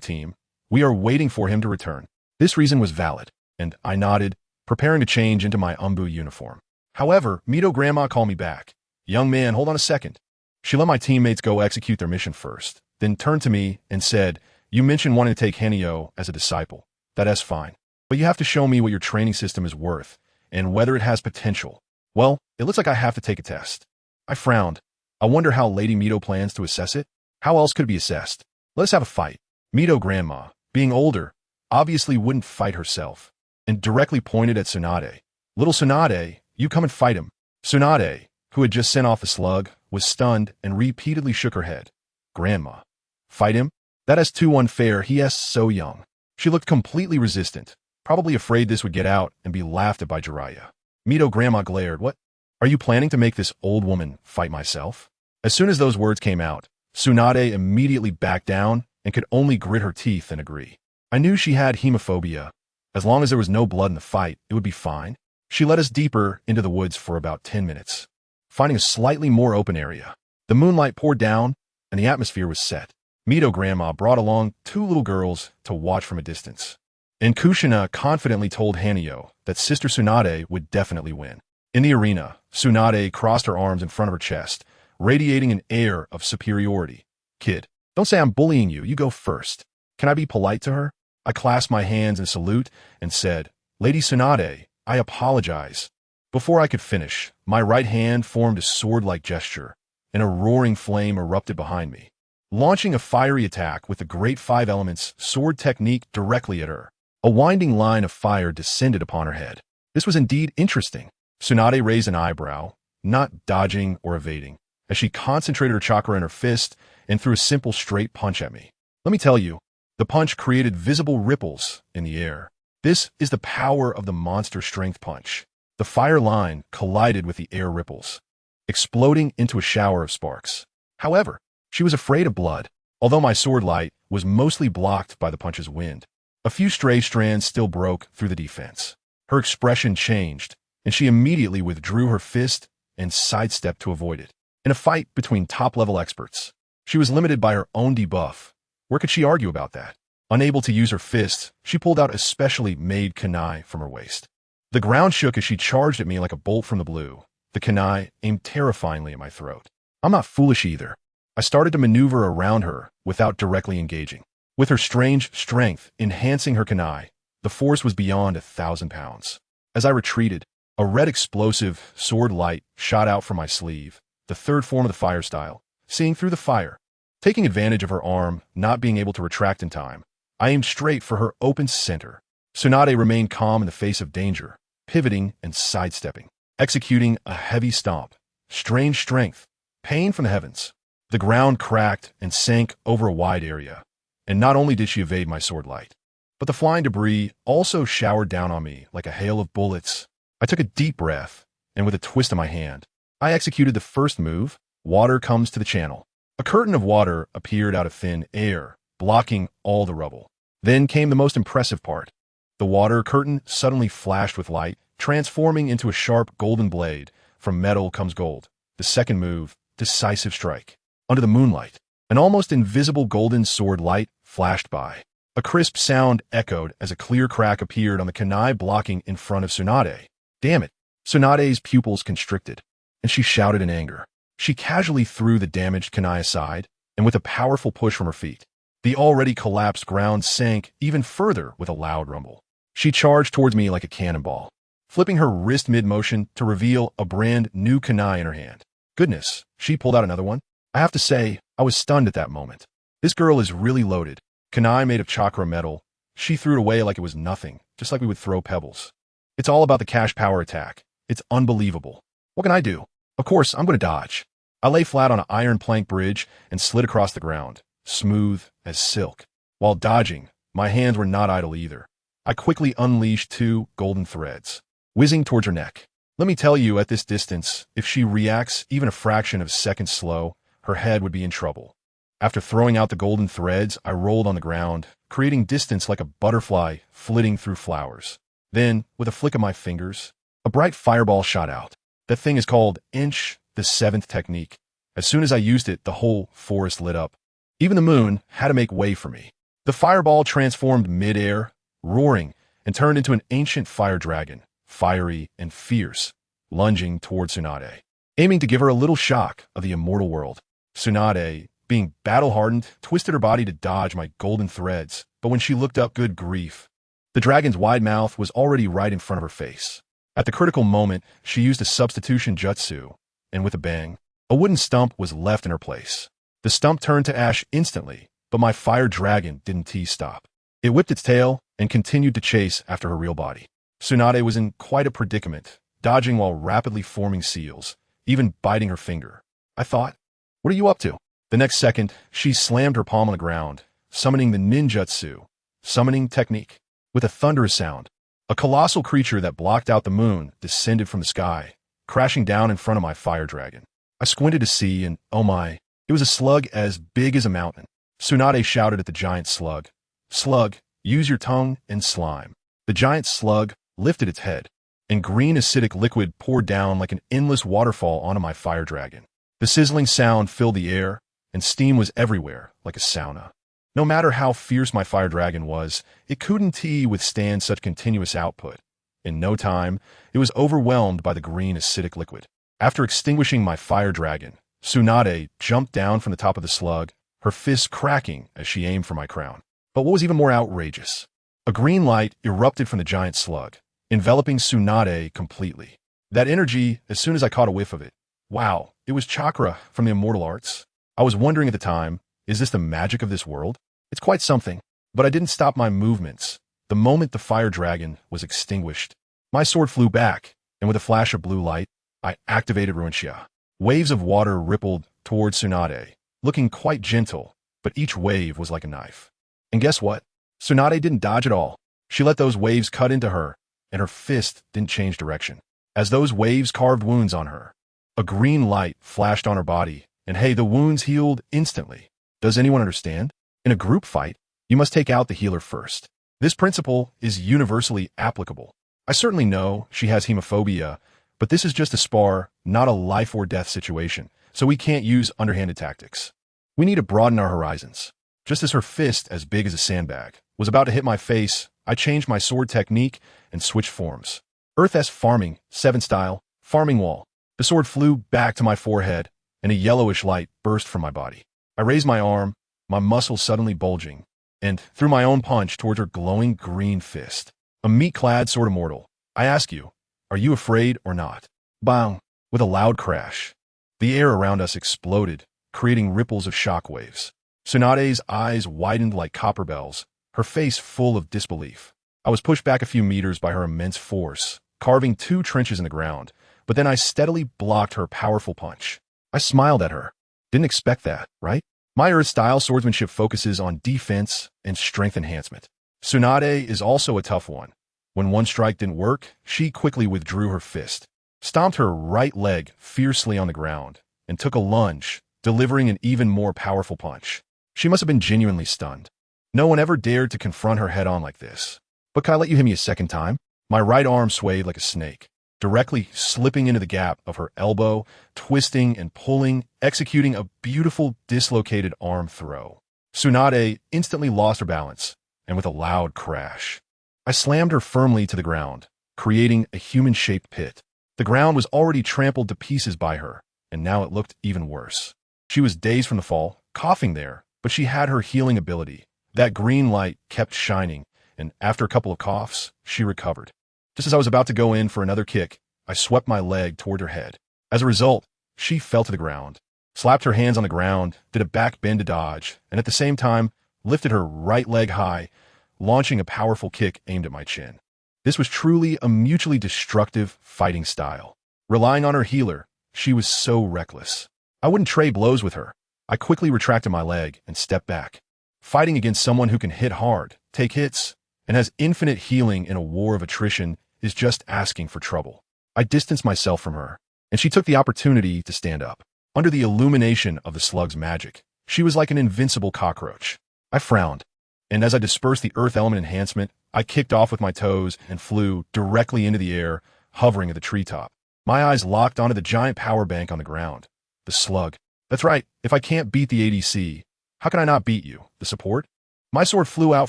team. We are waiting for him to return." This reason was valid, and I nodded, preparing to change into my Umbu uniform. However, Mito Grandma called me back. "Young man, hold on a second." She let my teammates go execute their mission first, then turned to me and said, "You mentioned wanting to take Henio as a disciple. That's fine. But you have to show me what your training system is worth, and whether it has potential. Well, it looks like I have to take a test." I frowned. I wonder how Lady Mito plans to assess it. How else could it be assessed? Let us have a fight. Mito Grandma, being older, obviously wouldn't fight herself, and directly pointed at Tsunade. "Little Tsunade, you come and fight him." Tsunade, who had just sent off the slug, was stunned and repeatedly shook her head. "Grandma, fight him? That is too unfair, he is so young." She looked completely resistant, probably afraid this would get out and be laughed at by Jiraiya. Mito Grandma glared. "What? Are you planning to make this old woman fight myself?" As soon as those words came out, Tsunade immediately backed down and could only grit her teeth and agree. I knew she had hemophobia. As long as there was no blood in the fight, it would be fine. She led us deeper into the woods for about 10 minutes, finding a slightly more open area. The moonlight poured down, and the atmosphere was set. Mito Grandma brought along 2 little girls to watch from a distance. And Kushina confidently told Hanyo that Sister Tsunade would definitely win. In the arena, Tsunade crossed her arms in front of her chest, radiating an air of superiority. "Kid, don't say I'm bullying you. You go first. Can I be polite to her?" I clasped my hands in salute and said, "Lady Tsunade, I apologize." Before I could finish, my right hand formed a sword-like gesture, and a roaring flame erupted behind me, launching a fiery attack with the Great Five Elements sword technique directly at her. A winding line of fire descended upon her head. This was indeed interesting. Tsunade raised an eyebrow, not dodging or evading, as she concentrated her chakra in her fist and threw a simple straight punch at me. Let me tell you, the punch created visible ripples in the air. This is the power of the monster strength punch. The fire line collided with the air ripples, exploding into a shower of sparks. However, she was afraid of blood, although my sword light was mostly blocked by the punch's wind. A few stray strands still broke through the defense. Her expression changed, and she immediately withdrew her fist and sidestepped to avoid it. In a fight between top-level experts, she was limited by her own debuff. Where could she argue about that? Unable to use her fists, she pulled out a specially made kunai from her waist. The ground shook as she charged at me like a bolt from the blue. The kunai aimed terrifyingly at my throat. I'm not foolish either. I started to maneuver around her without directly engaging. With her strange strength enhancing her kunai, the force was beyond 1,000 pounds. As I retreated, a red explosive sword light shot out from my sleeve, the third form of the fire style, seeing through the fire. Taking advantage of her arm not being able to retract in time, I aimed straight for her open center. Tsunade remained calm in the face of danger, pivoting and sidestepping, executing a heavy stomp. Strange strength, pain from the heavens. The ground cracked and sank over a wide area, and not only did she evade my sword light, but the flying debris also showered down on me like a hail of bullets. I took a deep breath, and with a twist of my hand, I executed the first move. Water comes to the channel. A curtain of water appeared out of thin air, blocking all the rubble. Then came the most impressive part. The water curtain suddenly flashed with light, transforming into a sharp golden blade. From metal comes gold. The second move, decisive strike. Under the moonlight, an almost invisible golden sword light flashed by. A crisp sound echoed as a clear crack appeared on the kunai blocking in front of Tsunade. Damn it! Tsunade's pupils constricted, and she shouted in anger. She casually threw the damaged kunai aside, and with a powerful push from her feet, the already collapsed ground sank even further with a loud rumble. She charged towards me like a cannonball, flipping her wrist mid-motion to reveal a brand new kunai in her hand. Goodness, she pulled out another one? I have to say, I was stunned at that moment. This girl is really loaded. Kunai made of chakra metal. She threw it away like it was nothing, just like we would throw pebbles. It's all about the cash power attack. It's unbelievable. What can I do? Of course, I'm going to dodge. I lay flat on an iron plank bridge and slid across the ground, smooth as silk. While dodging, my hands were not idle either. I quickly unleashed 2 golden threads, whizzing towards her neck. Let me tell you, at this distance, if she reacts even a fraction of a second slow, her head would be in trouble. After throwing out the golden threads, I rolled on the ground, creating distance like a butterfly flitting through flowers. Then, with a flick of my fingers, a bright fireball shot out. That thing is called Inch, the 7th technique. As soon as I used it, the whole forest lit up. Even the moon had to make way for me. The fireball transformed mid-air, roaring, and turned into an ancient fire dragon, fiery and fierce, lunging toward Tsunade, aiming to give her a little shock of the immortal world. Tsunade, being battle-hardened, twisted her body to dodge my golden threads, but when she looked up, good grief, the dragon's wide mouth was already right in front of her face. At the critical moment, she used a substitution jutsu, and with a bang, a wooden stump was left in her place. The stump turned to ash instantly, but my fire dragon didn't stop. It whipped its tail and continued to chase after her real body. Tsunade was in quite a predicament, dodging while rapidly forming seals, even biting her finger. I thought, what are you up to? The next second, she slammed her palm on the ground, summoning the ninjutsu, summoning technique. With a thunderous sound, a colossal creature that blocked out the moon descended from the sky, crashing down in front of my fire dragon. I squinted to see, and oh my, it was a slug as big as a mountain. Tsunade shouted at the giant slug, "Slug, use your tongue and slime." The giant slug lifted its head, and green acidic liquid poured down like an endless waterfall onto my fire dragon. The sizzling sound filled the air, and steam was everywhere like a sauna. No matter how fierce my fire dragon was, it couldn't withstand such continuous output. In no time, it was overwhelmed by the green acidic liquid. After extinguishing my fire dragon, Tsunade jumped down from the top of the slug, her fists cracking as she aimed for my crown. But what was even more outrageous? A green light erupted from the giant slug, enveloping Tsunade completely. That energy, as soon as I caught a whiff of it, wow, it was chakra from the immortal arts. I was wondering at the time, is this the magic of this world? It's quite something, but I didn't stop my movements. The moment the fire dragon was extinguished, my sword flew back, and with a flash of blue light, I activated Ruinxia. Waves of water rippled towards Tsunade, looking quite gentle, but each wave was like a knife. And guess what? Tsunade didn't dodge at all. She let those waves cut into her, and her fist didn't change direction. As those waves carved wounds on her, a green light flashed on her body, and hey, the wounds healed instantly. Does anyone understand? In a group fight, you must take out the healer first. This principle is universally applicable. I certainly know she has hemophobia, but this is just a spar, not a life or death situation, so we can't use underhanded tactics. We need to broaden our horizons. Just as her fist, as big as a sandbag, was about to hit my face, I changed my sword technique and switched forms. Earth S farming, 7 style, farming wall. The sword flew back to my forehead, and a yellowish light burst from my body. I raised my arm, my muscles suddenly bulging, and threw my own punch towards her glowing green fist. A meat-clad sword immortal. I ask you, are you afraid or not? Bang! With a loud crash. The air around us exploded, creating ripples of shockwaves. Tsunade's eyes widened like copper bells, her face full of disbelief. I was pushed back a few meters by her immense force, carving 2 trenches in the ground, but then I steadily blocked her powerful punch. I smiled at her. Didn't expect that, right? My Earth-style swordsmanship focuses on defense and strength enhancement. Tsunade is also a tough one. When one strike didn't work, she quickly withdrew her fist, stomped her right leg fiercely on the ground, and took a lunge, delivering an even more powerful punch. She must have been genuinely stunned. No one ever dared to confront her head-on like this. But can I let you hit me a second time? My right arm swayed like a snake, directly slipping into the gap of her elbow, twisting and pulling, executing a beautiful dislocated arm throw. Tsunade instantly lost her balance, and with a loud crash, I slammed her firmly to the ground, creating a human-shaped pit. The ground was already trampled to pieces by her, and now it looked even worse. She was dazed from the fall, coughing there, but she had her healing ability. That green light kept shining, and after a couple of coughs, she recovered. Just as I was about to go in for another kick, I swept my leg toward her head. As a result, she fell to the ground, slapped her hands on the ground, did a back bend to dodge, and at the same time, lifted her right leg high, launching a powerful kick aimed at my chin. This was truly a mutually destructive fighting style. Relying on her healer, she was so reckless. I wouldn't trade blows with her. I quickly retracted my leg and stepped back. Fighting against someone who can hit hard, take hits, and has infinite healing in a war of attrition is just asking for trouble. I distanced myself from her, and she took the opportunity to stand up. Under the illumination of the slug's magic, she was like an invincible cockroach. I frowned, and as I dispersed the earth element enhancement, I kicked off with my toes and flew directly into the air, hovering at the treetop. My eyes locked onto the giant power bank on the ground. The slug. That's right, if I can't beat the ADC, how can I not beat you, the support? My sword flew out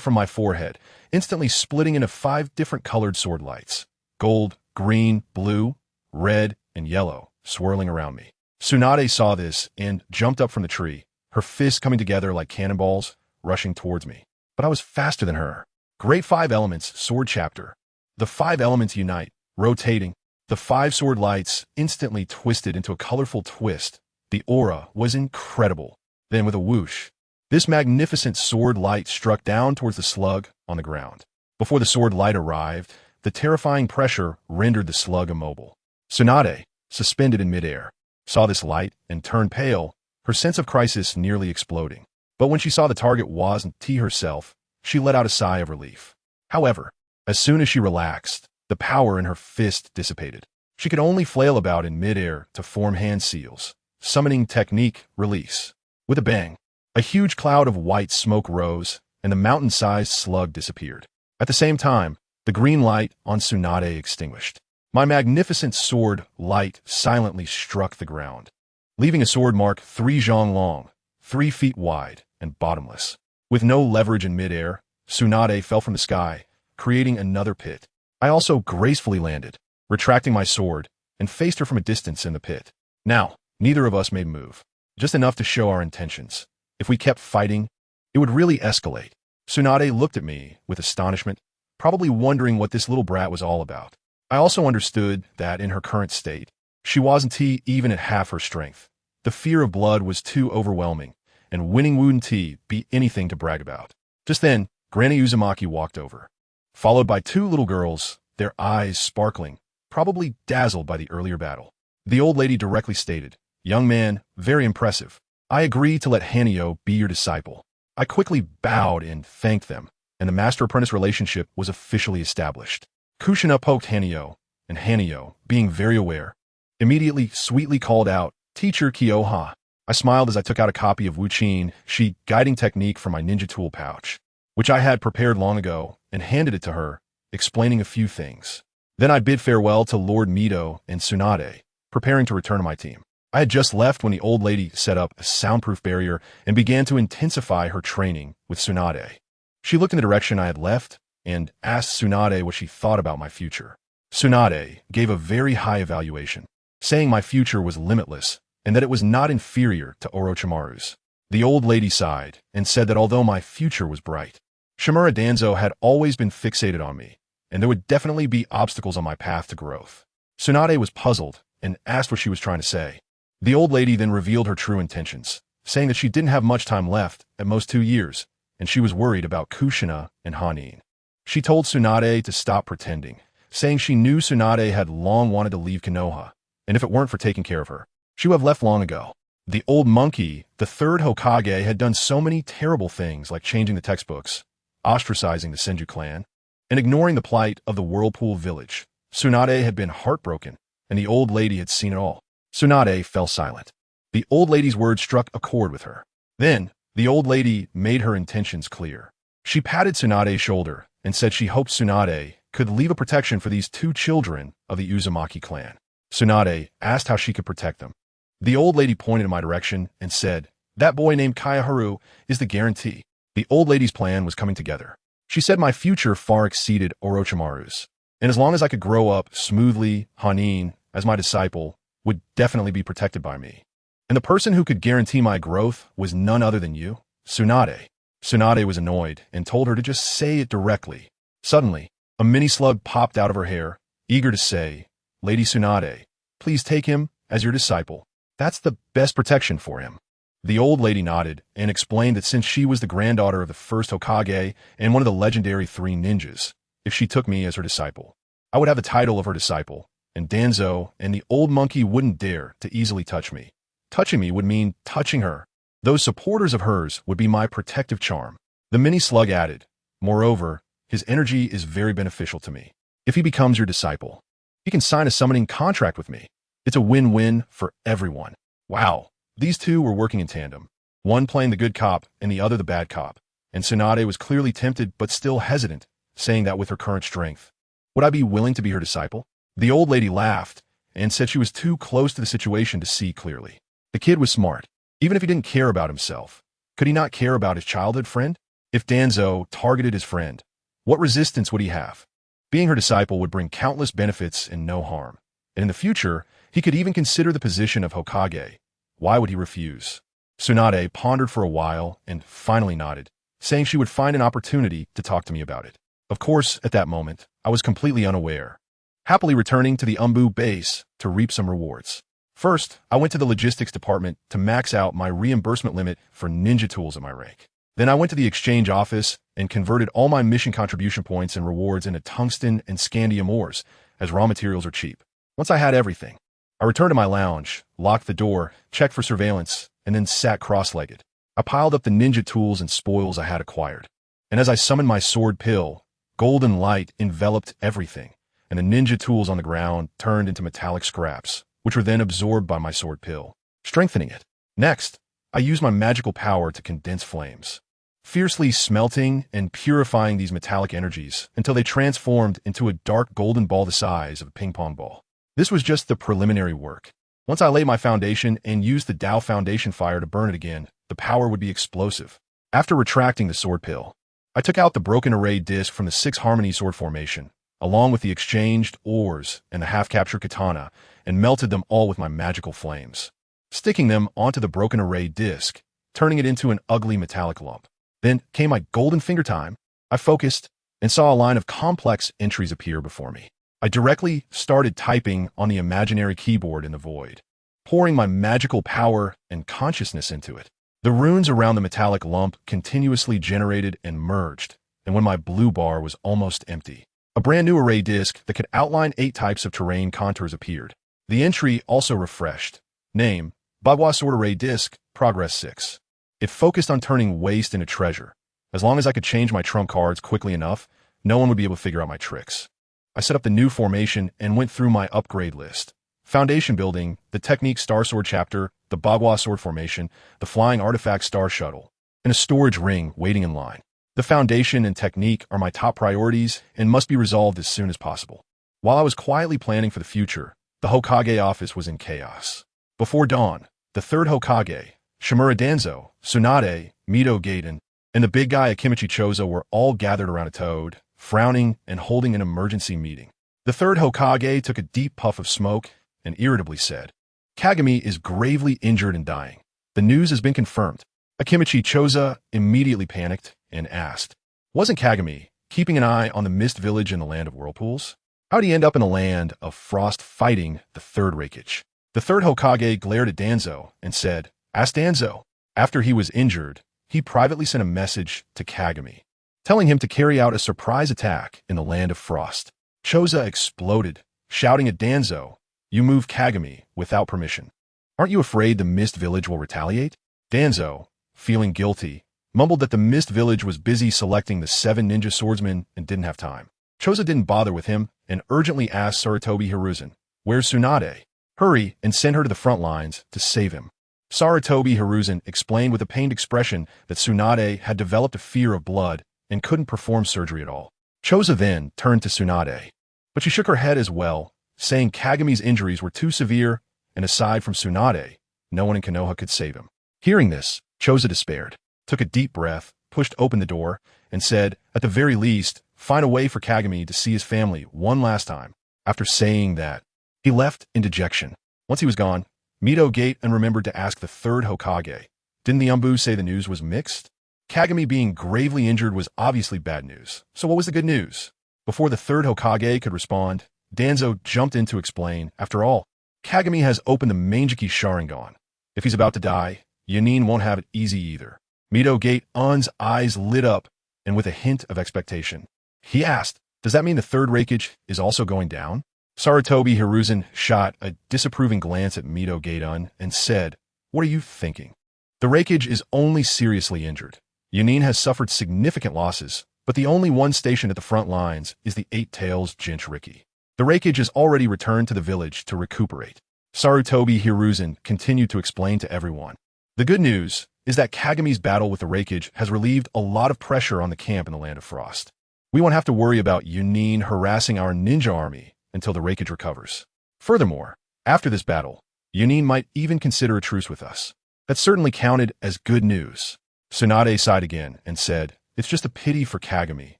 from my forehead, instantly splitting into 5 different colored sword lights. Gold, green, blue, red, and yellow, swirling around me. Tsunade saw this and jumped up from the tree, her fists coming together like cannonballs, rushing towards me. But I was faster than her. Great 5 Elements, Sword Chapter. The 5 elements unite, rotating. The 5 sword lights instantly twisted into a colorful twist. The aura was incredible. Then with a whoosh, this magnificent sword light struck down towards the slug on the ground. Before the sword light arrived, the terrifying pressure rendered the slug immobile. Tsunade, suspended in midair, saw this light and turned pale, her sense of crisis nearly exploding. But when she saw the target wasn't T herself, she let out a sigh of relief. However, as soon as she relaxed, the power in her fist dissipated. She could only flail about in midair to form hand seals. Summoning technique, release. With a bang, a huge cloud of white smoke rose, and the mountain-sized slug disappeared. At the same time, the green light on Tsunade extinguished. My magnificent sword light silently struck the ground, leaving a sword mark 3 zhong long, 3 feet wide, and bottomless. With no leverage in midair, Tsunade fell from the sky, creating another pit. I also gracefully landed, retracting my sword, and faced her from a distance in the pit. Now, neither of us made a move, just enough to show our intentions. If we kept fighting, it would really escalate. Tsunade looked at me with astonishment, probably wondering what this little brat was all about. I also understood that in her current state, she wasn't even at half her strength. The fear of blood was too overwhelming, and winning wouldn't be anything to brag about. Just then, Granny Uzumaki walked over, followed by 2 little girls, their eyes sparkling, probably dazzled by the earlier battle. The old lady directly stated, "Young man, very impressive. I agree to let Hanyo be your disciple." I quickly bowed and thanked them, and the master-apprentice relationship was officially established. Kushina poked Hanyo, and Hanyo, being very aware, immediately sweetly called out, "Teacher Kyoha." I smiled as I took out a copy of Wuqin Shi guiding technique from my ninja tool pouch, which I had prepared long ago, and handed it to her, explaining a few things. Then I bid farewell to Lord Mito and Tsunade, preparing to return to my team. I had just left when the old lady set up a soundproof barrier and began to intensify her training with Tsunade. She looked in the direction I had left and asked Tsunade what she thought about my future. Tsunade gave a very high evaluation, saying my future was limitless and that it was not inferior to Orochimaru's. The old lady sighed and said that although my future was bright, Shimura Danzo had always been fixated on me, and there would definitely be obstacles on my path to growth. Tsunade was puzzled and asked what she was trying to say. The old lady then revealed her true intentions, saying that she didn't have much time left, at most 2 years, and she was worried about Kushina and Hanin. She told Tsunade to stop pretending, saying she knew Tsunade had long wanted to leave Konoha, and if it weren't for taking care of her, she would have left long ago. The old monkey, the third Hokage, had done so many terrible things like changing the textbooks, ostracizing the Senju clan, and ignoring the plight of the Whirlpool village. Tsunade had been heartbroken, and the old lady had seen it all. Tsunade fell silent. The old lady's words struck a chord with her. Then, the old lady made her intentions clear. She patted Tsunade's shoulder and said she hoped Tsunade could leave a protection for these 2 children of the Uzumaki clan. Tsunade asked how she could protect them. The old lady pointed in my direction and said, "That boy named Kaiharu is the guarantee." The old lady's plan was coming together. She said my future far exceeded Orochimaru's, and as long as I could grow up smoothly, Hanin, as my disciple, would definitely be protected by me. And the person who could guarantee my growth was none other than you, Tsunade. Tsunade was annoyed and told her to just say it directly. Suddenly, a mini slug popped out of her hair, eager to say, "Lady Tsunade, please take him as your disciple. That's the best protection for him." The old lady nodded and explained that since she was the granddaughter of the first Hokage and one of the legendary 3 ninjas, if she took me as her disciple, I would have the title of her disciple, and Danzo and the old monkey wouldn't dare to easily touch me. Touching me would mean touching her. Those supporters of hers would be my protective charm. The mini slug added, "Moreover, his energy is very beneficial to me. If he becomes your disciple, he can sign a summoning contract with me. It's a win-win for everyone." Wow, these 2 were working in tandem, one playing the good cop and the other the bad cop, and Tsunade was clearly tempted but still hesitant, saying that with her current strength, would I be willing to be her disciple? The old lady laughed and said she was too close to the situation to see clearly. The kid was smart. Even if he didn't care about himself, could he not care about his childhood friend? If Danzo targeted his friend, what resistance would he have? Being her disciple would bring countless benefits and no harm. And in the future, he could even consider the position of Hokage. Why would he refuse? Tsunade pondered for a while and finally nodded, saying she would find an opportunity to talk to me about it. Of course, at that moment, I was completely unaware, happily returning to the Umbu base to reap some rewards. First, I went to the logistics department to max out my reimbursement limit for ninja tools at my rank. Then I went to the exchange office and converted all my mission contribution points and rewards into tungsten and scandium ores, as raw materials are cheap. Once I had everything, I returned to my lounge, locked the door, checked for surveillance, and then sat cross-legged. I piled up the ninja tools and spoils I had acquired. And as I summoned my sword pill, golden light enveloped everything, and the ninja tools on the ground turned into metallic scraps, which were then absorbed by my sword pill, strengthening it. Next, I used my magical power to condense flames, fiercely smelting and purifying these metallic energies until they transformed into a dark golden ball the size of a ping-pong ball. This was just the preliminary work. Once I laid my foundation and used the Tao foundation fire to burn it again, the power would be explosive. After retracting the sword pill, I took out the broken array disc from the 6 Harmony sword formation, along with the exchanged ores and the half-captured katana, and melted them all with my magical flames, sticking them onto the broken array disc, turning it into an ugly metallic lump. Then came my golden finger time. I focused and saw a line of complex entries appear before me. I directly started typing on the imaginary keyboard in the void, pouring my magical power and consciousness into it. The runes around the metallic lump continuously generated and merged, and when my blue bar was almost empty, a brand new array disc that could outline 8 types of terrain contours appeared. The entry also refreshed. Name, Bagua Sword Array Disc, Progress 6. It focused on turning waste into treasure. As long as I could change my trump cards quickly enough, no one would be able to figure out my tricks. I set up the new formation and went through my upgrade list. Foundation building, the Technique Star Sword chapter, the Bagua Sword formation, the Flying Artifact Star Shuttle, and a storage ring waiting in line. The foundation and technique are my top priorities and must be resolved as soon as possible. While I was quietly planning for the future, the Hokage office was in chaos. Before dawn, the third Hokage, Shimura Danzo, Tsunade, Mito Genin, and the big guy Akimichi Chozo were all gathered around a toad, frowning and holding an emergency meeting. The third Hokage took a deep puff of smoke and irritably said, Kagami is gravely injured and dying. The news has been confirmed. Akimichi Choza immediately panicked and asked, wasn't Kagami keeping an eye on the mist village in the land of whirlpools? How'd he end up in a land of frost fighting the third Reikage? The third Hokage glared at Danzo and said, ask Danzo. After he was injured, he privately sent a message to Kagami, telling him to carry out a surprise attack in the land of frost. Choza exploded, shouting at Danzo, you moved Kagami without permission. Aren't you afraid the mist village will retaliate? Danzo, feeling guilty, mumbled that the mist village was busy selecting the 7 ninja swordsmen and didn't have time. Choza didn't bother with him and urgently asked Sarutobi Hiruzen, where's Tsunade? Hurry and send her to the front lines to save him. Sarutobi Hiruzen explained with a pained expression that Tsunade had developed a fear of blood and couldn't perform surgery at all. Choza then turned to Tsunade, but she shook her head as well, saying Kagami's injuries were too severe, and aside from Tsunade, no one in Konoha could save him. Hearing this, Choza despaired, took a deep breath, pushed open the door, and said, at the very least, find a way for Kagami to see his family one last time. After saying that, he left in dejection. Once he was gone, Mito gaped and remembered to ask the third Hokage, didn't the Umbu say the news was mixed? Kagami being gravely injured was obviously bad news, so what was the good news? Before the third Hokage could respond, Danzo jumped in to explain, after all, Kagami has opened the Manjiki Sharingan. If he's about to die, Genin won't have it easy either. Mito Gate-un's eyes lit up, and with a hint of expectation, he asked, does that mean the third Reikage is also going down? Sarutobi Hiruzen shot a disapproving glance at Mito Gate-un and said, what are you thinking? The Reikage is only seriously injured. Genin has suffered significant losses, but the only one stationed at the front lines is the Eight Tails Jinchuriki. The Reikage has already returned to the village to recuperate. Sarutobi Hiruzen continued to explain to everyone. The good news is that Kagami's battle with the Reikage has relieved a lot of pressure on the camp in the Land of Frost. We won't have to worry about Genin harassing our ninja army until the Reikage recovers. Furthermore, after this battle, Genin might even consider a truce with us. That certainly counted as good news. Tsunade sighed again and said, it's just a pity for Kagami,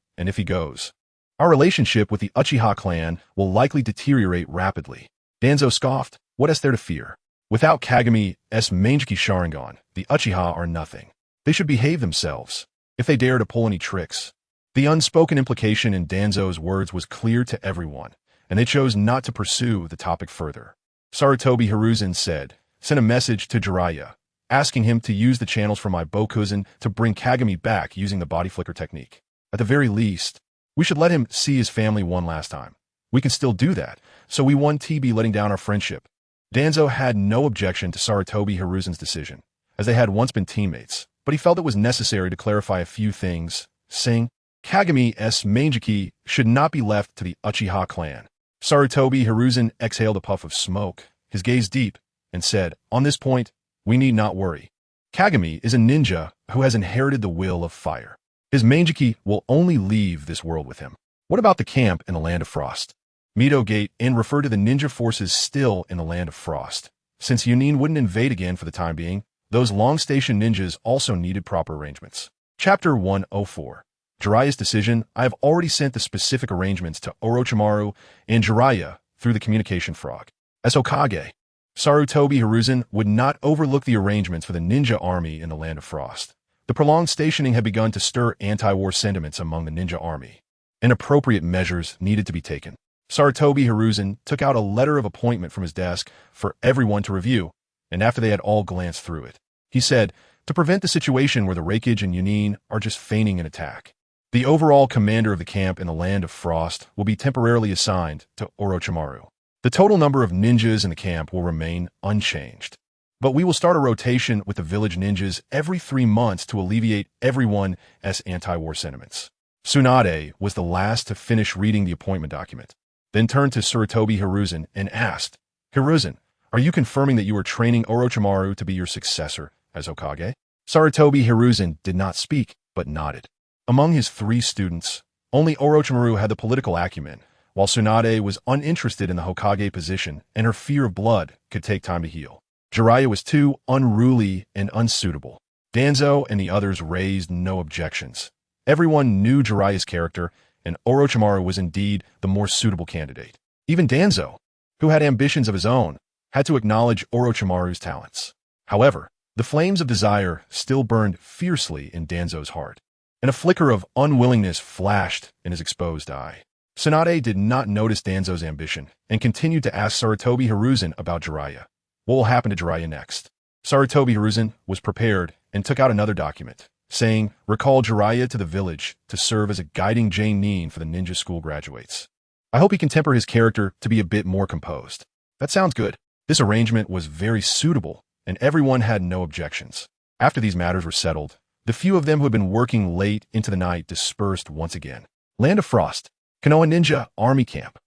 and if he goes, our relationship with the Uchiha clan will likely deteriorate rapidly. Danzo scoffed, what is there to fear? Without Kagami's Manjiki Sharingan, the Uchiha are nothing. They should behave themselves, if they dare to pull any tricks. The unspoken implication in Danzo's words was clear to everyone, and they chose not to pursue the topic further. Sarutobi Hiruzen said, send a message to Jiraiya, asking him to use the channels from my Bokuzen to bring Kagami back using the body flicker technique. At the very least, we should let him see his family one last time. We can still do that, so we won't be letting down our friendship. Danzo had no objection to Sarutobi Hiruzen's decision, as they had once been teammates, but he felt it was necessary to clarify a few things, saying, Kagami's Manjiki should not be left to the Uchiha clan. Sarutobi Hiruzen exhaled a puff of smoke, his gaze deep, and said, on this point, we need not worry. Kagami is a ninja who has inherited the will of fire. His Manjiki will only leave this world with him. What about the camp in the Land of Frost? Mito Gate-in referred to the ninja forces still in the Land of Frost. Since Genin wouldn't invade again for the time being, those long-station ninjas also needed proper arrangements. Chapter 104. Jiraiya's decision. I have already sent the specific arrangements to Orochimaru and Jiraiya through the communication frog. As Hokage, Sarutobi Hiruzen would not overlook the arrangements for the ninja army in the Land of Frost. The prolonged stationing had begun to stir anti-war sentiments among the ninja army, and appropriate measures needed to be taken. Sarutobi Hiruzen took out a letter of appointment from his desk for everyone to review, and after they had all glanced through it, he said, to prevent the situation where the Reikage and Genin are just feigning an attack, the overall commander of the camp in the Land of Frost will be temporarily assigned to Orochimaru. The total number of ninjas in the camp will remain unchanged, but we will start a rotation with the village ninjas every 3 months to alleviate everyone's anti-war sentiments. Tsunade was the last to finish reading the appointment document, then turned to Sarutobi Hiruzen and asked, Hiruzen, are you confirming that you are training Orochimaru to be your successor as Hokage? Sarutobi Hiruzen did not speak, but nodded. Among his 3 students, only Orochimaru had the political acumen, while Tsunade was uninterested in the Hokage position and her fear of blood could take time to heal. Jiraiya was too unruly and unsuitable. Danzo and the others raised no objections. Everyone knew Jiraiya's character, and Orochimaru was indeed the more suitable candidate. Even Danzo, who had ambitions of his own, had to acknowledge Orochimaru's talents. However, the flames of desire still burned fiercely in Danzo's heart, and a flicker of unwillingness flashed in his exposed eye. Tsunade did not notice Danzo's ambition and continued to ask Sarutobi Hiruzen about Jiraiya. What will happen to Jiraiya next? Sarutobi Hiruzen was prepared and took out another document, saying, recall Jiraiya to the village to serve as a guiding Genin for the ninja school graduates. I hope he can temper his character to be a bit more composed. That sounds good. This arrangement was very suitable, and everyone had no objections. After these matters were settled, the few of them who had been working late into the night dispersed once again. Land of Frost, Konoha Ninja Army Camp.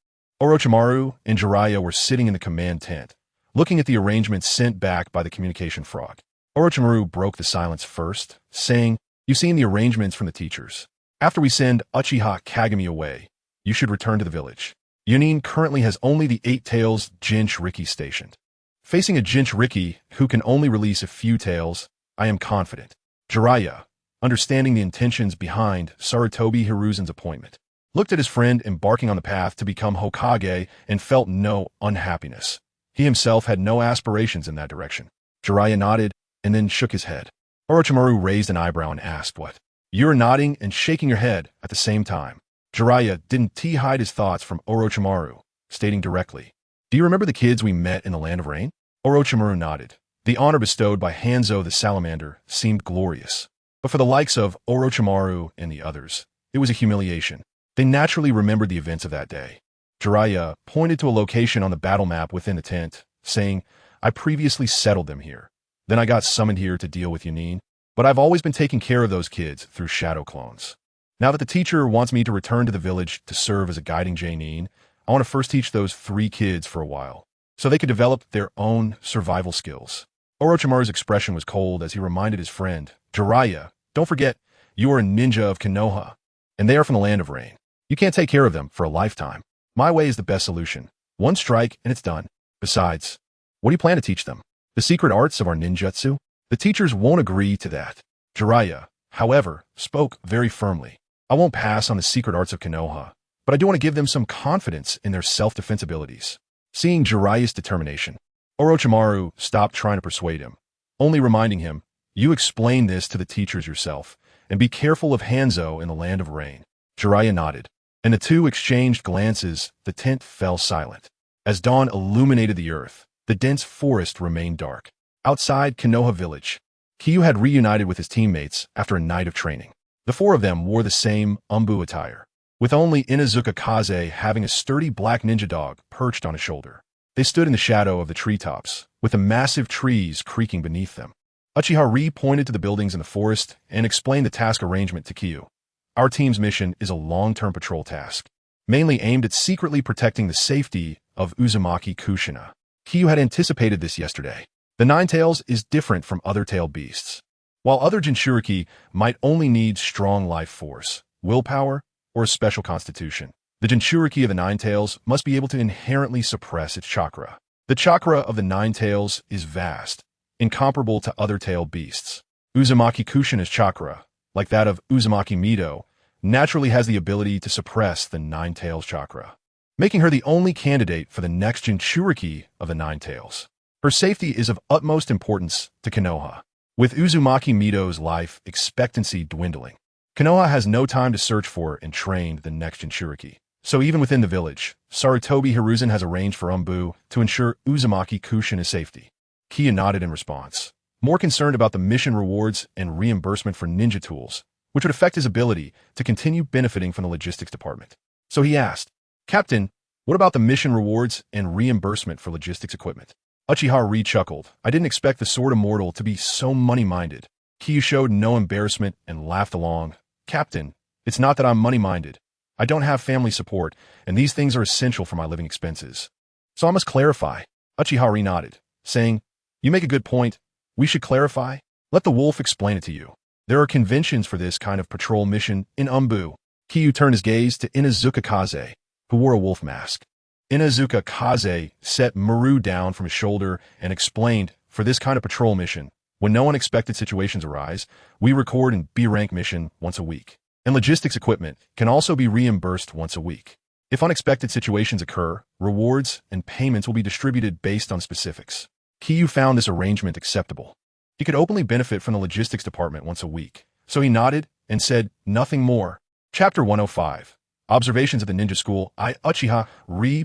Orochimaru and Jiraiya were sitting in the command tent, looking at the arrangements sent back by the communication frog. Orochimaru broke the silence first, saying, you've seen the arrangements from the teachers. After we send Uchiha Kagami away, you should return to the village. Genin currently has only the 8 tails Jinchuriki stationed. Facing a Jinchuriki who can only release a few tails, I am confident. Jiraiya, understanding the intentions behind Sarutobi Hiruzen's appointment, looked at his friend embarking on the path to become Hokage and felt no unhappiness. He himself had no aspirations in that direction. Jiraiya nodded and then shook his head. Orochimaru raised an eyebrow and asked, what? You're nodding and shaking your head at the same time. Jiraiya didn't hide his thoughts from Orochimaru, stating directly, do you remember the kids we met in the Land of Rain? Orochimaru nodded. The honor bestowed by Hanzo the Salamander seemed glorious. But for the likes of Orochimaru and the others, it was a humiliation. They naturally remembered the events of that day. Jiraiya pointed to a location on the battle map within the tent, saying, I previously settled them here. Then I got summoned here to deal with Genin, but I've always been taking care of those kids through shadow clones. Now that the teacher wants me to return to the village to serve as a guiding Genin, I want to first teach those 3 kids for a while, so they could develop their own survival skills. Orochimaru's expression was cold as he reminded his friend, Jiraiya, don't forget, you are a ninja of Konoha, and they are from the Land of Rain. You can't take care of them for a lifetime. My way is the best solution. 1 strike and it's done. Besides, what do you plan to teach them? The secret arts of our ninjutsu? The teachers won't agree to that. Jiraiya, however, spoke very firmly. I won't pass on the secret arts of Konoha, but I do want to give them some confidence in their self-defense abilities. Seeing Jiraiya's determination, Orochimaru stopped trying to persuade him, only reminding him, you explain this to the teachers yourself, and be careful of Hanzo in the Land of Rain. Jiraiya nodded, and the two exchanged glances. The tent fell silent. As dawn illuminated the earth, the dense forest remained dark. Outside Konoha village, Qingye had reunited with his teammates after a night of training. The 4 of them wore the same umbu attire, with only Inuzuka Kaze having a sturdy black ninja dog perched on his shoulder. They stood in the shadow of the treetops, with the massive trees creaking beneath them. Uchiha pointed to the buildings in the forest and explained the task arrangement to Qingye. Our team's mission is a long-term patrol task, mainly aimed at secretly protecting the safety of Uzumaki Kushina. Qingye had anticipated this yesterday. The Nine-Tails is different from other tailed beasts. While other Jinchuriki might only need strong life force, willpower, or a special constitution, the Jinchuriki of the Nine-Tails must be able to inherently suppress its chakra. The chakra of the Nine-Tails is vast, incomparable to other tailed beasts. Uzumaki Kushina's chakra, like that of Uzumaki Mido, naturally has the ability to suppress the Nine-Tails chakra, making her the only candidate for the next Jinchuriki of the Nine-Tails. Her safety is of utmost importance to Konoha. With Uzumaki Mido's life expectancy dwindling, Konoha has no time to search for and train the next Jinchuriki. So even within the village, Sarutobi Hiruzen has arranged for Umbu to ensure Uzumaki Kushina's safety. Qingye nodded in response, more concerned about the mission rewards and reimbursement for ninja tools, which would affect his ability to continue benefiting from the logistics department. So he asked, Captain, what about the mission rewards and reimbursement for logistics equipment? Uchiha chuckled. I didn't expect the Sword Immortal to be so money-minded. Qingye showed no embarrassment and laughed along. Captain, it's not that I'm money-minded. I don't have family support, and these things are essential for my living expenses. So I must clarify. Uchiha nodded, saying, you make a good point. We should clarify. Let the wolf explain it to you. There are conventions for this kind of patrol mission in Umbu. Qingye turned his gaze to Inuzuka Kaze, who wore a wolf mask. Inuzuka Kaze set Maru down from his shoulder and explained, for this kind of patrol mission, when no unexpected situations arise, we record and B-rank mission once a week. And logistics equipment can also be reimbursed once a week. If unexpected situations occur, rewards and payments will be distributed based on specifics. Qingye found this arrangement acceptable. He could openly benefit from the logistics department once a week, so he nodded and said nothing more. Chapter 105. Observations at the ninja school. Uchiha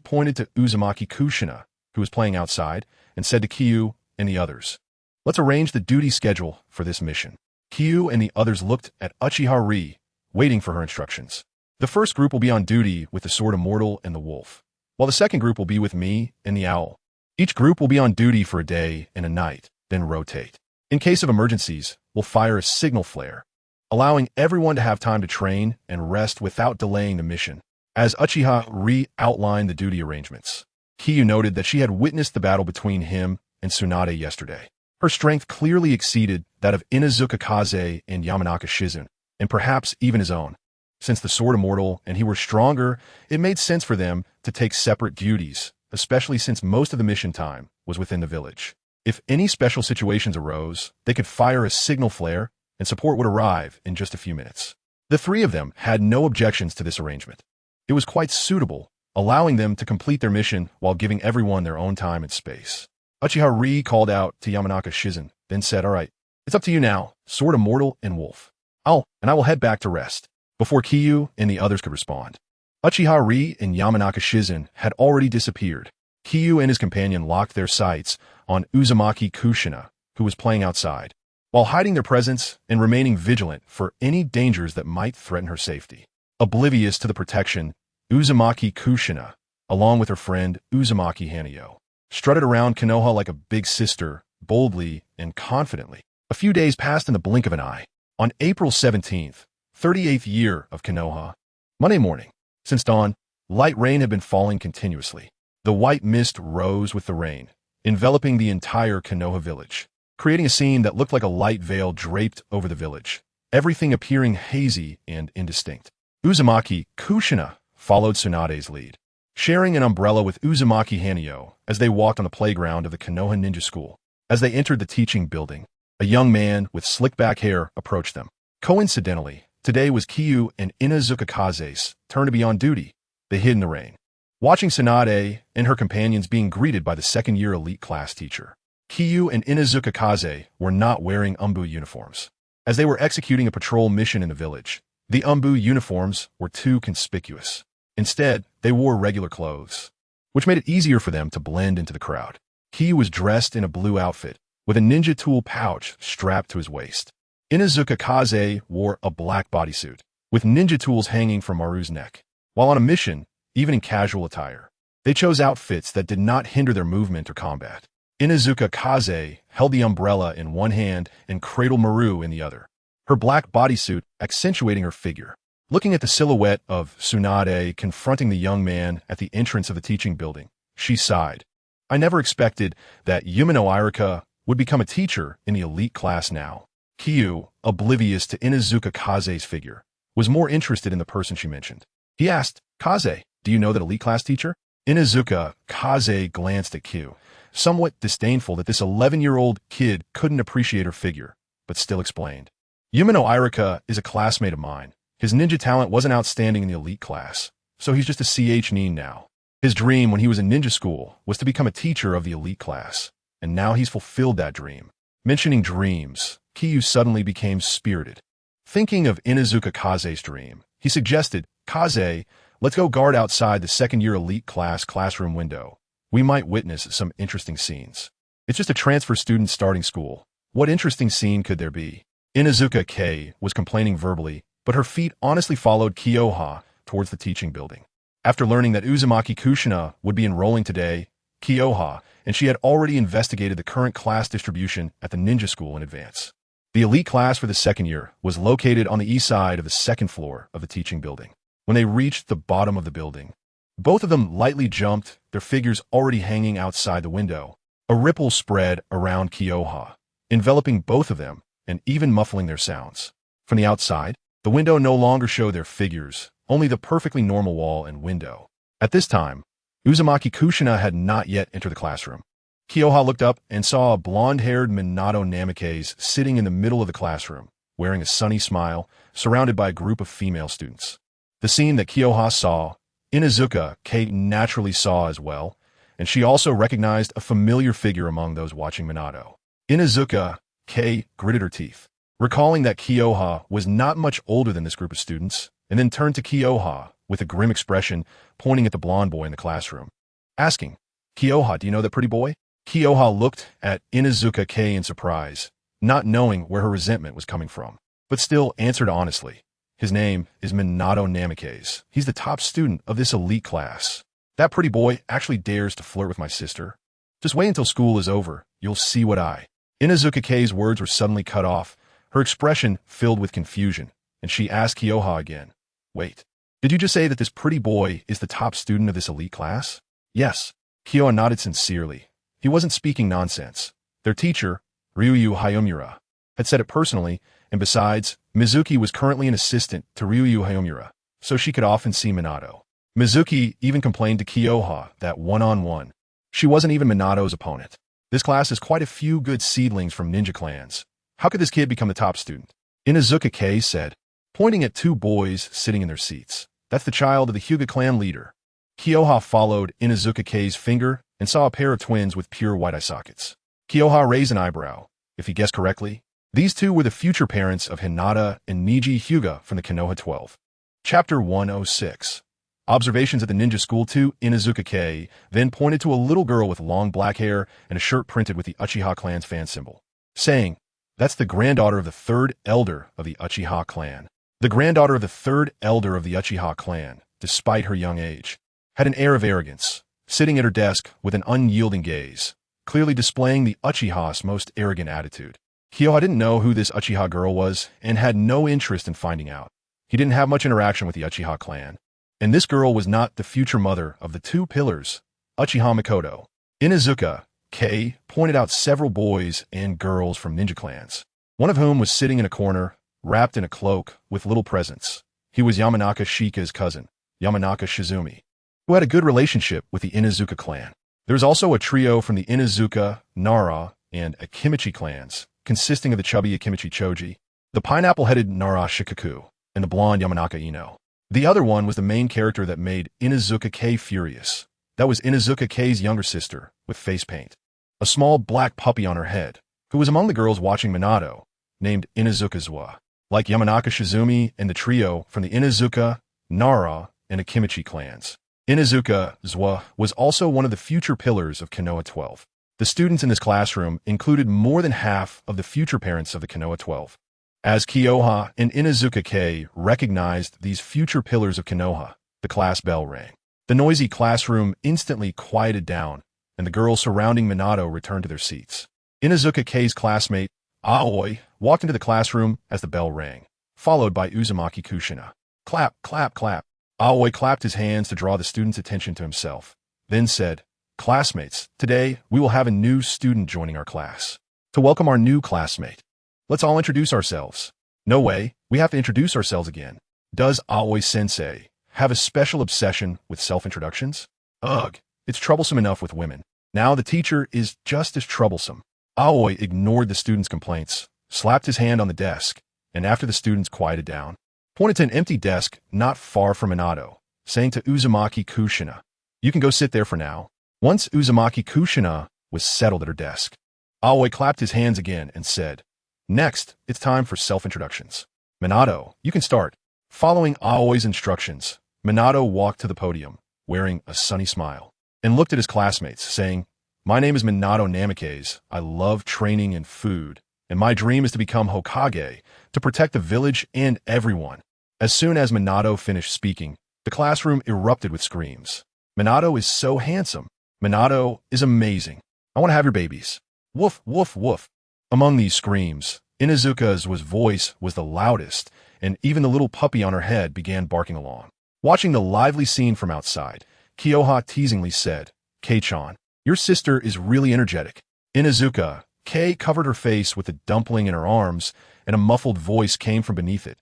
pointed to Uzumaki Kushina, who was playing outside, and said to Qingye and the others, "Let's arrange the duty schedule for this mission." Qingye and the others looked at Uchiha, waiting for her instructions. The first group will be on duty with the Sword Immortal and the Wolf, while the second group will be with me and the Owl. Each group will be on duty for a day and a night, then rotate. In case of emergencies, we'll fire a signal flare, allowing everyone to have time to train and rest without delaying the mission. As Uchiha outlined the duty arrangements, Qingye noted that she had witnessed the battle between him and Tsunade yesterday. Her strength clearly exceeded that of Inuzuka Kaze and Yamanaka Shizun, and perhaps even his own. Since the Sword Immortal and he were stronger, it made sense for them to take separate duties, especially since most of the mission time was within the village. If any special situations arose, they could fire a signal flare and support would arrive in just a few minutes. The three of them had no objections to this arrangement. It was quite suitable, allowing them to complete their mission while giving everyone their own time and space. Uchiha called out to Yamanaka Shizun, then said, "All right, it's up to you now, Sword Immortal and Wolf. I will head back to rest." Before Qingye and the others could respond, Uchiha and Yamanaka Shizun had already disappeared. Qingye and his companion locked their sights on Uzumaki Kushina, who was playing outside, while hiding their presence and remaining vigilant for any dangers that might threaten her safety. Oblivious to the protection, Uzumaki Kushina, along with her friend Uzumaki Hanayo, strutted around Konoha like a big sister, boldly and confidently. A few days passed in the blink of an eye. On April 17th, 38th year of Konoha, Monday morning, since dawn, light rain had been falling continuously. The white mist rose with the rain, enveloping the entire Konoha village, creating a scene that looked like a light veil draped over the village, everything appearing hazy and indistinct. Uzumaki Kushina followed Tsunade's lead, sharing an umbrella with Uzumaki Hanayo as they walked on the playground of the Konoha Ninja School. As they entered the teaching building, a young man with slick-back hair approached them. Coincidentally, today was Qingye and Inuzuka Kaze's turn to be on duty. They hid in the rain, watching Tsunade and her companions being greeted by the second-year elite class teacher. Qingye and Inuzuka Kaze were not wearing Umbu uniforms. As they were executing a patrol mission in the village, the Umbu uniforms were too conspicuous. Instead, they wore regular clothes, which made it easier for them to blend into the crowd. Qingye was dressed in a blue outfit, with a ninja tool pouch strapped to his waist. Inuzuka Kaze wore a black bodysuit, with ninja tools hanging from Maru's neck. While on a mission, even in casual attire, they chose outfits that did not hinder their movement or combat. Inuzuka Kaze held the umbrella in one hand and cradled Maru in the other, her black bodysuit accentuating her figure. Looking at the silhouette of Tsunade confronting the young man at the entrance of the teaching building, she sighed. "I never expected that Yumino Irika would become a teacher in the elite class now." Qingye, oblivious to Inuzuka Kaze's figure, was more interested in the person she mentioned. He asked, "Kaze, do you know that elite class teacher?" Inuzuka Kaze glanced at Qingye, somewhat disdainful that this 11-year-old kid couldn't appreciate her figure, but still explained. "Yumino Irika is a classmate of mine. His ninja talent wasn't outstanding in the elite class, so he's just a CH Nin now. His dream when he was in ninja school was to become a teacher of the elite class, and now he's fulfilled that dream." Mentioning dreams, Qingye suddenly became spirited. Thinking of Inuzuka Kaze's dream, he suggested, "Kaze, let's go guard outside the second-year elite class classroom window. We might witness some interesting scenes. It's just a transfer student starting school. What interesting scene could there be?" Inuzuka K was complaining verbally, but her feet honestly followed Konoha towards the teaching building. After learning that Uzumaki Kushina would be enrolling today, Konoha and she had already investigated the current class distribution at the ninja school in advance. The elite class for the second year was located on the east side of the second floor of the teaching building. When they reached the bottom of the building, both of them lightly jumped, their figures already hanging outside the window. A ripple spread around Konoha, enveloping both of them and even muffling their sounds. From the outside, the window no longer showed their figures, only the perfectly normal wall and window. At this time, Uzumaki Kushina had not yet entered the classroom. Konoha looked up and saw a blonde-haired Minato Namikaze sitting in the middle of the classroom, wearing a sunny smile, surrounded by a group of female students. The scene that Konoha saw Inuzuka Kei naturally saw as well, and she also recognized a familiar figure among those watching Minato. Inuzuka Kei gritted her teeth, recalling that Konoha was not much older than this group of students, and then turned to Konoha with a grim expression, pointing at the blonde boy in the classroom, asking, "Konoha, do you know that pretty boy?" Konoha looked at Inuzuka Kei in surprise, not knowing where her resentment was coming from, but still answered honestly. "His name is Minato Namikaze. He's the top student of this elite class. That pretty boy actually dares to flirt with my sister. Just wait until school is over. You'll see what I—" Inuzuka Kei's words were suddenly cut off, her expression filled with confusion, and she asked Konoha again, "Wait, did you just say that this pretty boy is the top student of this elite class?" "Yes." Konoha nodded sincerely. He wasn't speaking nonsense. Their teacher, Ryuyu Hayomura, had said it personally, and besides, Mizuki was currently an assistant to Ryuyu Hayomura, so she could often see Minato. Mizuki even complained to Konoha that one-on-one, she wasn't even Minato's opponent. This class has quite a few good seedlings from ninja clans. How could this kid become the top student? Inuzuka Kei said, pointing at two boys sitting in their seats. That's the child of the Hyuga clan leader. Konoha followed Inuzuka Kei's finger and saw a pair of twins with pure white eye sockets. Konoha raised an eyebrow. If he guessed correctly, these two were the future parents of Hinata and Niji Hyuga from the Konoha 12. Chapter 106. Observations at the ninja school. 2. Inuzuka Kei then pointed to a little girl with long black hair and a shirt printed with the Uchiha clan's fan symbol, saying, "That's the granddaughter of the third elder of the Uchiha clan." The granddaughter of the third elder of the Uchiha clan, despite her young age, had an air of arrogance, sitting at her desk with an unyielding gaze, clearly displaying the Uchiha's most arrogant attitude. Konoha didn't know who this Uchiha girl was and had no interest in finding out. He didn't have much interaction with the Uchiha clan, and this girl was not the future mother of the two pillars, Uchiha Mikoto. Inuzuka Kei pointed out several boys and girls from ninja clans, one of whom was sitting in a corner, wrapped in a cloak with little presents. He was Yamanaka Shika's cousin, Yamanaka Shizumi, who had a good relationship with the Inuzuka clan. There was also a trio from the Inuzuka, Nara, and Akimichi clans, consisting of the chubby Akimichi Choji, the pineapple-headed Nara Shikaku, and the blonde Yamanaka Ino. The other one was the main character that made Inuzuka Kei furious. That was Inuzuka Kei's younger sister, with face paint, a small black puppy on her head, who was among the girls watching Minato, named Inuzuka Zwa. Like Yamanaka Shizumi and the trio from the Inuzuka, Nara, and Akimichi clans, Inuzuka Zwa was also one of the future pillars of Konoha 12. The students in this classroom included more than half of the future parents of the Konoha 12. As Konoha and Inuzuka Kei recognized these future pillars of Konoha, the class bell rang. The noisy classroom instantly quieted down, and the girls surrounding Minato returned to their seats. Inuzuka Kei's classmate, Aoi, walked into the classroom as the bell rang, followed by Uzumaki Kushina. Clap, clap, clap. Aoi clapped his hands to draw the students' attention to himself, then said, "Classmates, today we will have a new student joining our class. To welcome our new classmate, let's all introduce ourselves." "No way, we have to introduce ourselves again. Does Aoi-sensei have a special obsession with self-introductions? Ugh, it's troublesome enough with women. Now the teacher is just as troublesome." Aoi ignored the students' complaints, slapped his hand on the desk, and after the students quieted down, pointed to an empty desk not far from Minato, saying to Uzumaki Kushina, "You can go sit there for now." Once Uzumaki Kushina was settled at her desk, Aoi clapped his hands again and said, "Next, it's time for self-introductions. Minato, you can start." Following Aoi's instructions, Minato walked to the podium, wearing a sunny smile, and looked at his classmates, saying, "My name is Minato Namikaze. I love training and food, and my dream is to become Hokage, to protect the village and everyone." As soon as Minato finished speaking, the classroom erupted with screams. "Minato is so handsome. Minato is amazing. I want to have your babies. Woof, woof, woof." Among these screams, Inuzuka's voice was the loudest, and even the little puppy on her head began barking along. Watching the lively scene from outside, Konoha teasingly said, "Kei-chan, your sister is really energetic." Inuzuka Kei covered her face with the dumpling in her arms, and a muffled voice came from beneath it.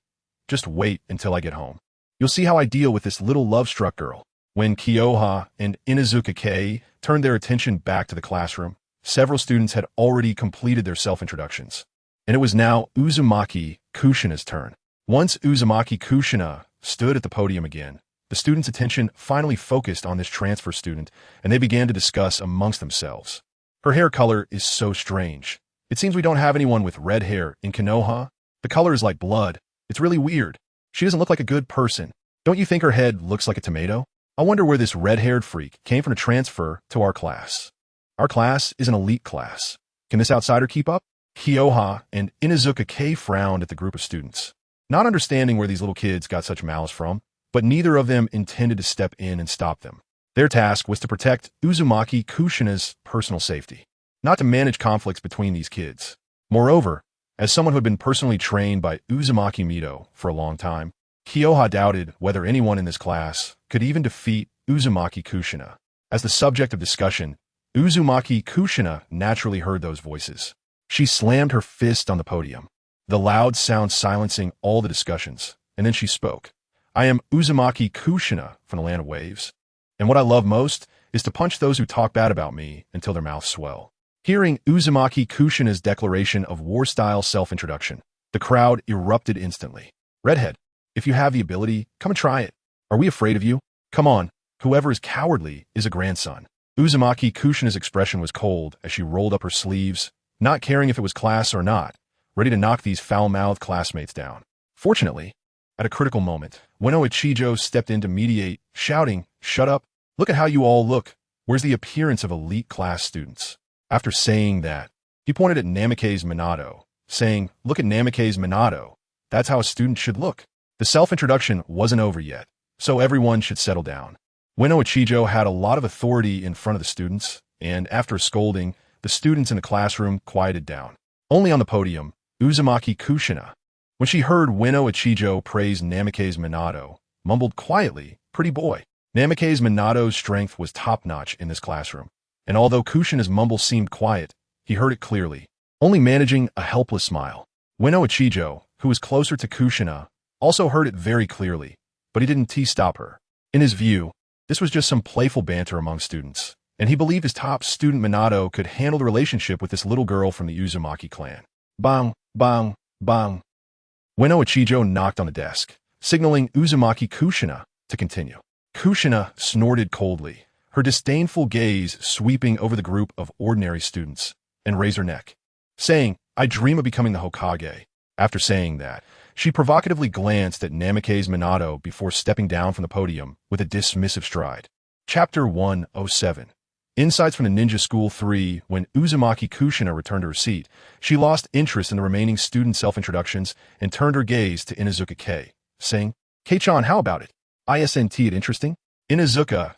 "Just wait until I get home. You'll see how I deal with this little love-struck girl." When Konoha and Inuzuka Kei turned their attention back to the classroom, several students had already completed their self-introductions, and it was now Uzumaki Kushina's turn. Once Uzumaki Kushina stood at the podium again, The students' attention finally focused on this transfer student, and they began to discuss amongst themselves. Her hair color is so strange. It seems we don't have anyone with red hair in Konoha. The color is like blood. It's really weird. She doesn't look like a good person. Don't you think her head looks like a tomato? I wonder where this red-haired freak came from to transfer to our class. Our class is an elite class. Can this outsider keep up? Konoha and Inuzuka frowned at the group of students, not understanding where these little kids got such malice from, but neither of them intended to step in and stop them. Their task was to protect Uzumaki Kushina's personal safety, not to manage conflicts between these kids. Moreover, as someone who had been personally trained by Uzumaki Mito for a long time, Konoha doubted whether anyone in this class could even defeat Uzumaki Kushina. As the subject of discussion, Uzumaki Kushina naturally heard those voices. She slammed her fist on the podium, the loud sound silencing all the discussions, and then she spoke. I am Uzumaki Kushina from the Land of Waves, and what I love most is to punch those who talk bad about me until their mouths swell. Hearing Uzumaki Kushina's declaration of war-style self-introduction, the crowd erupted instantly. Redhead, if you have the ability, come and try it. Are we afraid of you? Come on, whoever is cowardly is a grandson. Uzumaki Kushina's expression was cold as she rolled up her sleeves, not caring if it was class or not, ready to knock these foul-mouthed classmates down. Fortunately, at a critical moment, Ueno Ichijo stepped in to mediate, shouting, "Shut up! Look at how you all look! Where's the appearance of elite class students?" After saying that, he pointed at Namikaze Minato, saying, "Look at Namikaze Minato. That's how a student should look." The self-introduction wasn't over yet, so everyone should settle down. Ueno Ichijo had a lot of authority in front of the students, and after a scolding, the students in the classroom quieted down. Only on the podium, Uzumaki Kushina, when she heard Ueno Ichijo praise Namikaze Minato, mumbled quietly, "Pretty boy." Namikaze Minato's strength was top-notch in this classroom, and although Kushina's mumble seemed quiet, he heard it clearly, only managing a helpless smile. Ueno Ichijo, who was closer to Kushina, also heard it very clearly, but he didn't stop her. In his view, this was just some playful banter among students, and he believed his top student Minato could handle the relationship with this little girl from the Uzumaki clan. Bang, bang, bang. Ueno Ichijo knocked on the desk, signaling Uzumaki Kushina to continue. Kushina snorted coldly, her disdainful gaze sweeping over the group of ordinary students, and raised her neck, saying, "I dream of becoming the Hokage." After saying that, she provocatively glanced at Namikaze Minato before stepping down from the podium with a dismissive stride. Chapter 107. Insights from the Ninja School 3. When Uzumaki Kushina returned to her seat, she lost interest in the remaining student self-introductions and turned her gaze to Inuzuka, saying, "Kei-chan, how about it? Isn't it interesting?" Inuzuka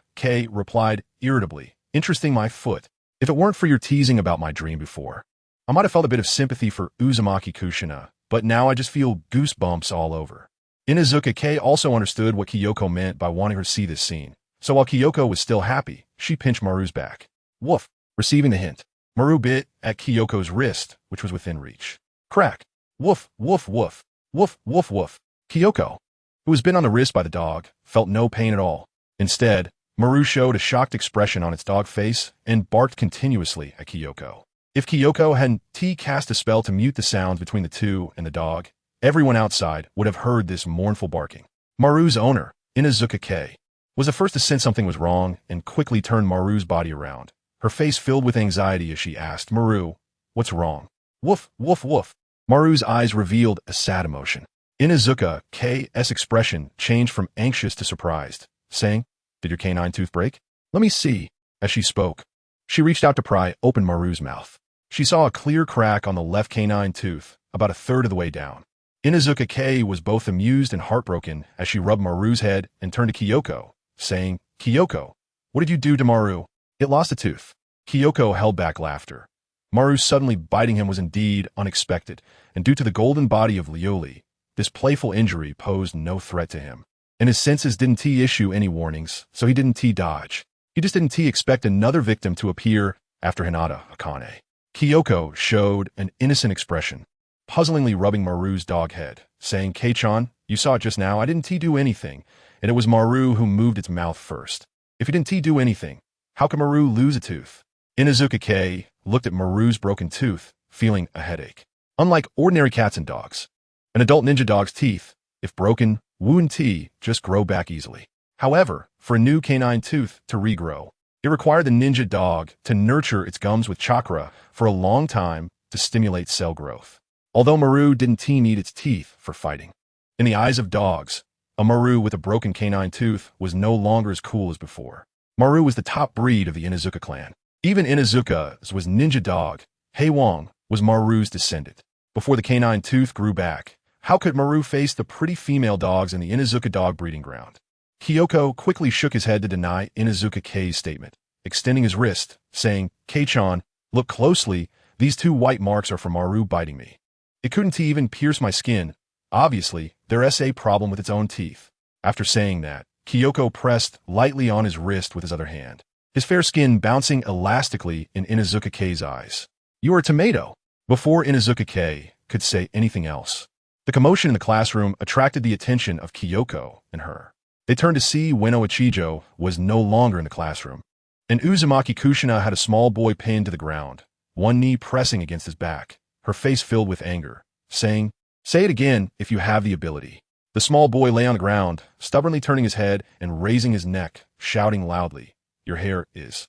replied irritably, "Interesting my foot. If it weren't for your teasing about my dream before, I might have felt a bit of sympathy for Uzumaki Kushina, but now I just feel goosebumps all over." Inuzuka also understood what Kyoko meant by wanting her to see this scene, so while Kyoko was still happy, she pinched Maru's back. Woof. Receiving the hint, Maru bit at Kyoko's wrist, which was within reach. Crack. Woof, woof, woof. Woof, woof, woof. Kyoko, who was bitten on the wrist by the dog, felt no pain at all. Instead, Maru showed a shocked expression on its dog face and barked continuously at Kyoko. If Kyoko hadn't cast a spell to mute the sounds between the two and the dog, everyone outside would have heard this mournful barking. Maru's owner, Inuzuka, was the first to sense something was wrong and quickly turned Maru's body around, her face filled with anxiety as she asked, "Maru, what's wrong?" Woof, woof, woof. Maru's eyes revealed a sad emotion. Inuzuka's expression changed from anxious to surprised, saying, "Did your canine tooth break? Let me see." As she spoke, she reached out to pry open Maru's mouth. She saw a clear crack on the left canine tooth, about a third of the way down. Inuzuka was both amused and heartbroken as she rubbed Maru's head and turned to Kyoko, saying, "Kyoko, what did you do to Maru? It lost a tooth." Kyoko held back laughter. Maru suddenly biting him was indeed unexpected, and due to the golden body of Lioli, this playful injury posed no threat to him. And his senses didn't issue any warnings, so he didn't dodge. He just didn't expect another victim to appear after Hinata Akane. Kyoko showed an innocent expression, puzzlingly rubbing Maru's dog head, saying, "Kei-chan, you saw it just now. I didn't do anything, and it was Maru who moved its mouth first. If he didn't do anything, how can Maru lose a tooth?" Inuzuka looked at Maru's broken tooth, feeling a headache. Unlike ordinary cats and dogs, an adult ninja dog's teeth, if broken, wouldn't just grow back easily. However, for a new canine tooth to regrow, it required the ninja dog to nurture its gums with chakra for a long time to stimulate cell growth. Although Maru didn't need its teeth for fighting. In the eyes of dogs, a Maru with a broken canine tooth was no longer as cool as before. Maru was the top breed of the Inuzuka clan. Even Inuzuka's was ninja dog. Heiwang was Maru's descendant. Before the canine tooth grew back, how could Maru face the pretty female dogs in the Inuzuka dog breeding ground? Kyoko quickly shook his head to deny Inuzuka Kei's statement, extending his wrist, saying, Kei-chan, look closely, these 2 white marks are from Maru biting me. It couldn't even pierce my skin. Obviously, there's a problem with its own teeth. After saying that, Kyoko pressed lightly on his wrist with his other hand, his fair skin bouncing elastically in Inuzuka Kei's eyes. You are a tomato. Before Inuzuka Kei could say anything else, the commotion in the classroom attracted the attention of Kyoko and her. They turned to see Ueno Ichijo was no longer in the classroom, and Uzumaki Kushina had a small boy pinned to the ground, one knee pressing against his back, her face filled with anger, saying, Say it again if you have the ability. The small boy lay on the ground, stubbornly turning his head and raising his neck, shouting loudly, Your hair is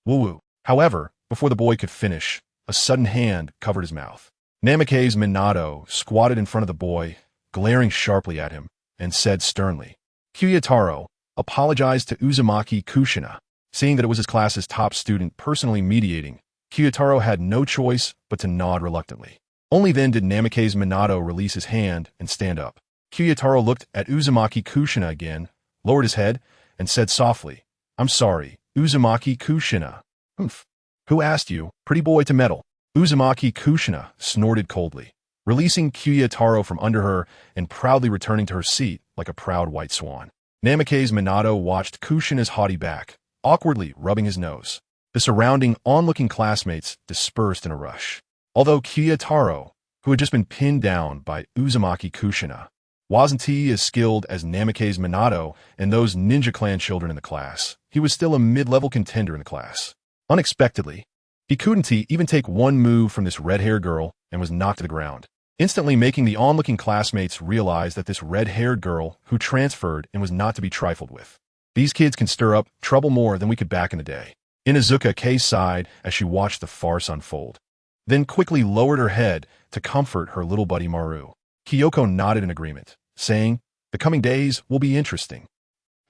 woo-woo. However, before the boy could finish, a sudden hand covered his mouth. Namake's Minato squatted in front of the boy, glaring sharply at him, and said sternly, Kyuyataro, apologized to Uzumaki Kushina. Seeing that it was his class's top student personally mediating, Kyuyataro had no choice but to nod reluctantly. Only then did Namake's Minato release his hand and stand up. Kyuyataro looked at Uzumaki Kushina again, lowered his head, and said softly, I'm sorry, Uzumaki Kushina. Humph. Who asked you, pretty boy, to meddle? Uzumaki Kushina snorted coldly, releasing Kyuyataro from under her and proudly returning to her seat like a proud white swan. Namake's Minato watched Kushina's haughty back, awkwardly rubbing his nose. The surrounding onlooking classmates dispersed in a rush. Although Kyuyataro, who had just been pinned down by Uzumaki Kushina, wasn't he as skilled as Namake's Minato and those ninja clan children in the class, he was still a mid-level contender in the class. Unexpectedly, he couldn't even take one move from this red-haired girl and was knocked to the ground, instantly making the onlooking classmates realize that this red-haired girl who transferred and was not to be trifled with. These kids can stir up trouble more than we could back in the day. Inuzuka Kei sighed as she watched the farce unfold, then quickly lowered her head to comfort her little buddy Maru. Kyoko nodded in agreement, saying, The coming days will be interesting.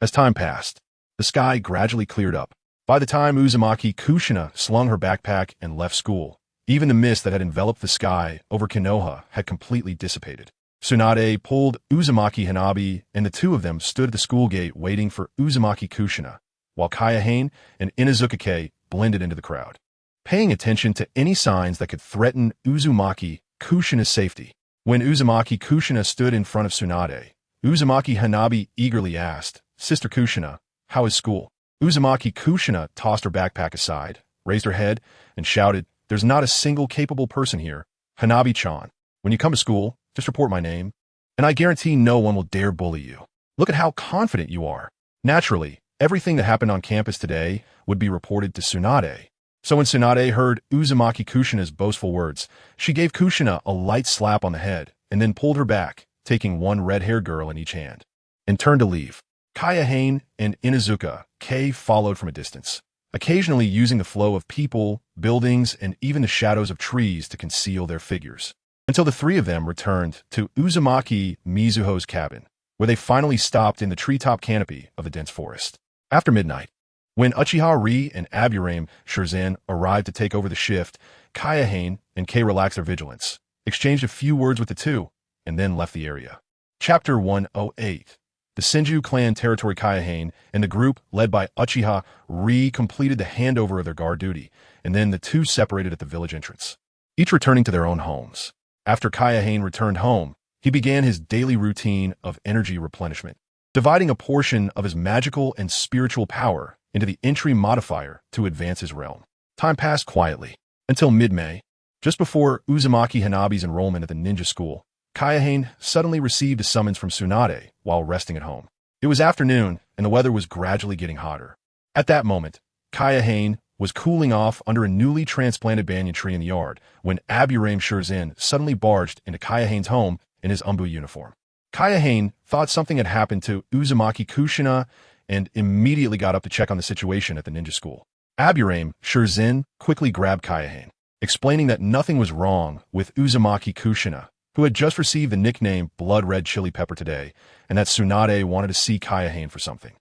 As time passed, the sky gradually cleared up. By the time Uzumaki Kushina slung her backpack and left school, even the mist that had enveloped the sky over Konoha had completely dissipated. Tsunade pulled Uzumaki Hanabi, and the 2 of them stood at the school gate waiting for Uzumaki Kushina, while Kayahane and Inuzuka Kei blended into the crowd, paying attention to any signs that could threaten Uzumaki Kushina's safety. When Uzumaki Kushina stood in front of Tsunade, Uzumaki Hanabi eagerly asked, Sister Kushina, how is school? Uzumaki Kushina tossed her backpack aside, raised her head, and shouted, There's not a single capable person here. Hanabi-chan, when you come to school, just report my name, and I guarantee no one will dare bully you. Look at how confident you are. Naturally, everything that happened on campus today would be reported to Tsunade. So when Tsunade heard Uzumaki Kushina's boastful words, she gave Kushina a light slap on the head and then pulled her back, taking one red-haired girl in each hand, and turned to leave. Kayahane and Inuzuka Kei followed from a distance, occasionally using the flow of people, buildings, and even the shadows of trees to conceal their figures, until the 3 of them returned to Uzumaki Mizuho's cabin, where they finally stopped in the treetop canopy of the dense forest. After midnight, when Uchiha Ri and Aburame Shirzan arrived to take over the shift, Kayahane and Kei relaxed their vigilance, exchanged a few words with the 2, and then left the area. Chapter 108. The Senju clan territory. Kayahane and the group led by Uchiha Ri completed the handover of their guard duty, and then the 2 separated at the village entrance, each returning to their own homes. After Kayahane returned home, he began his daily routine of energy replenishment, dividing a portion of his magical and spiritual power into the entry modifier to advance his realm. Time passed quietly until mid-May. Just before Uzumaki Hanabi's enrollment at the ninja school, Kayahane suddenly received a summons from Tsunade while resting at home. It was afternoon, and the weather was gradually getting hotter. At that moment, Kayahane was cooling off under a newly transplanted banyan tree in the yard when Aburame Shirzan suddenly barged into Kayahane's home in his Umbu uniform. Kayahane thought something had happened to Uzumaki Kushina and immediately got up to check on the situation at the ninja school. Aburame Shirzin quickly grabbed Kaihane, explaining that nothing was wrong with Uzumaki Kushina, who had just received the nickname Blood Red Chili Pepper today, and that Tsunade wanted to see Kaihane for something.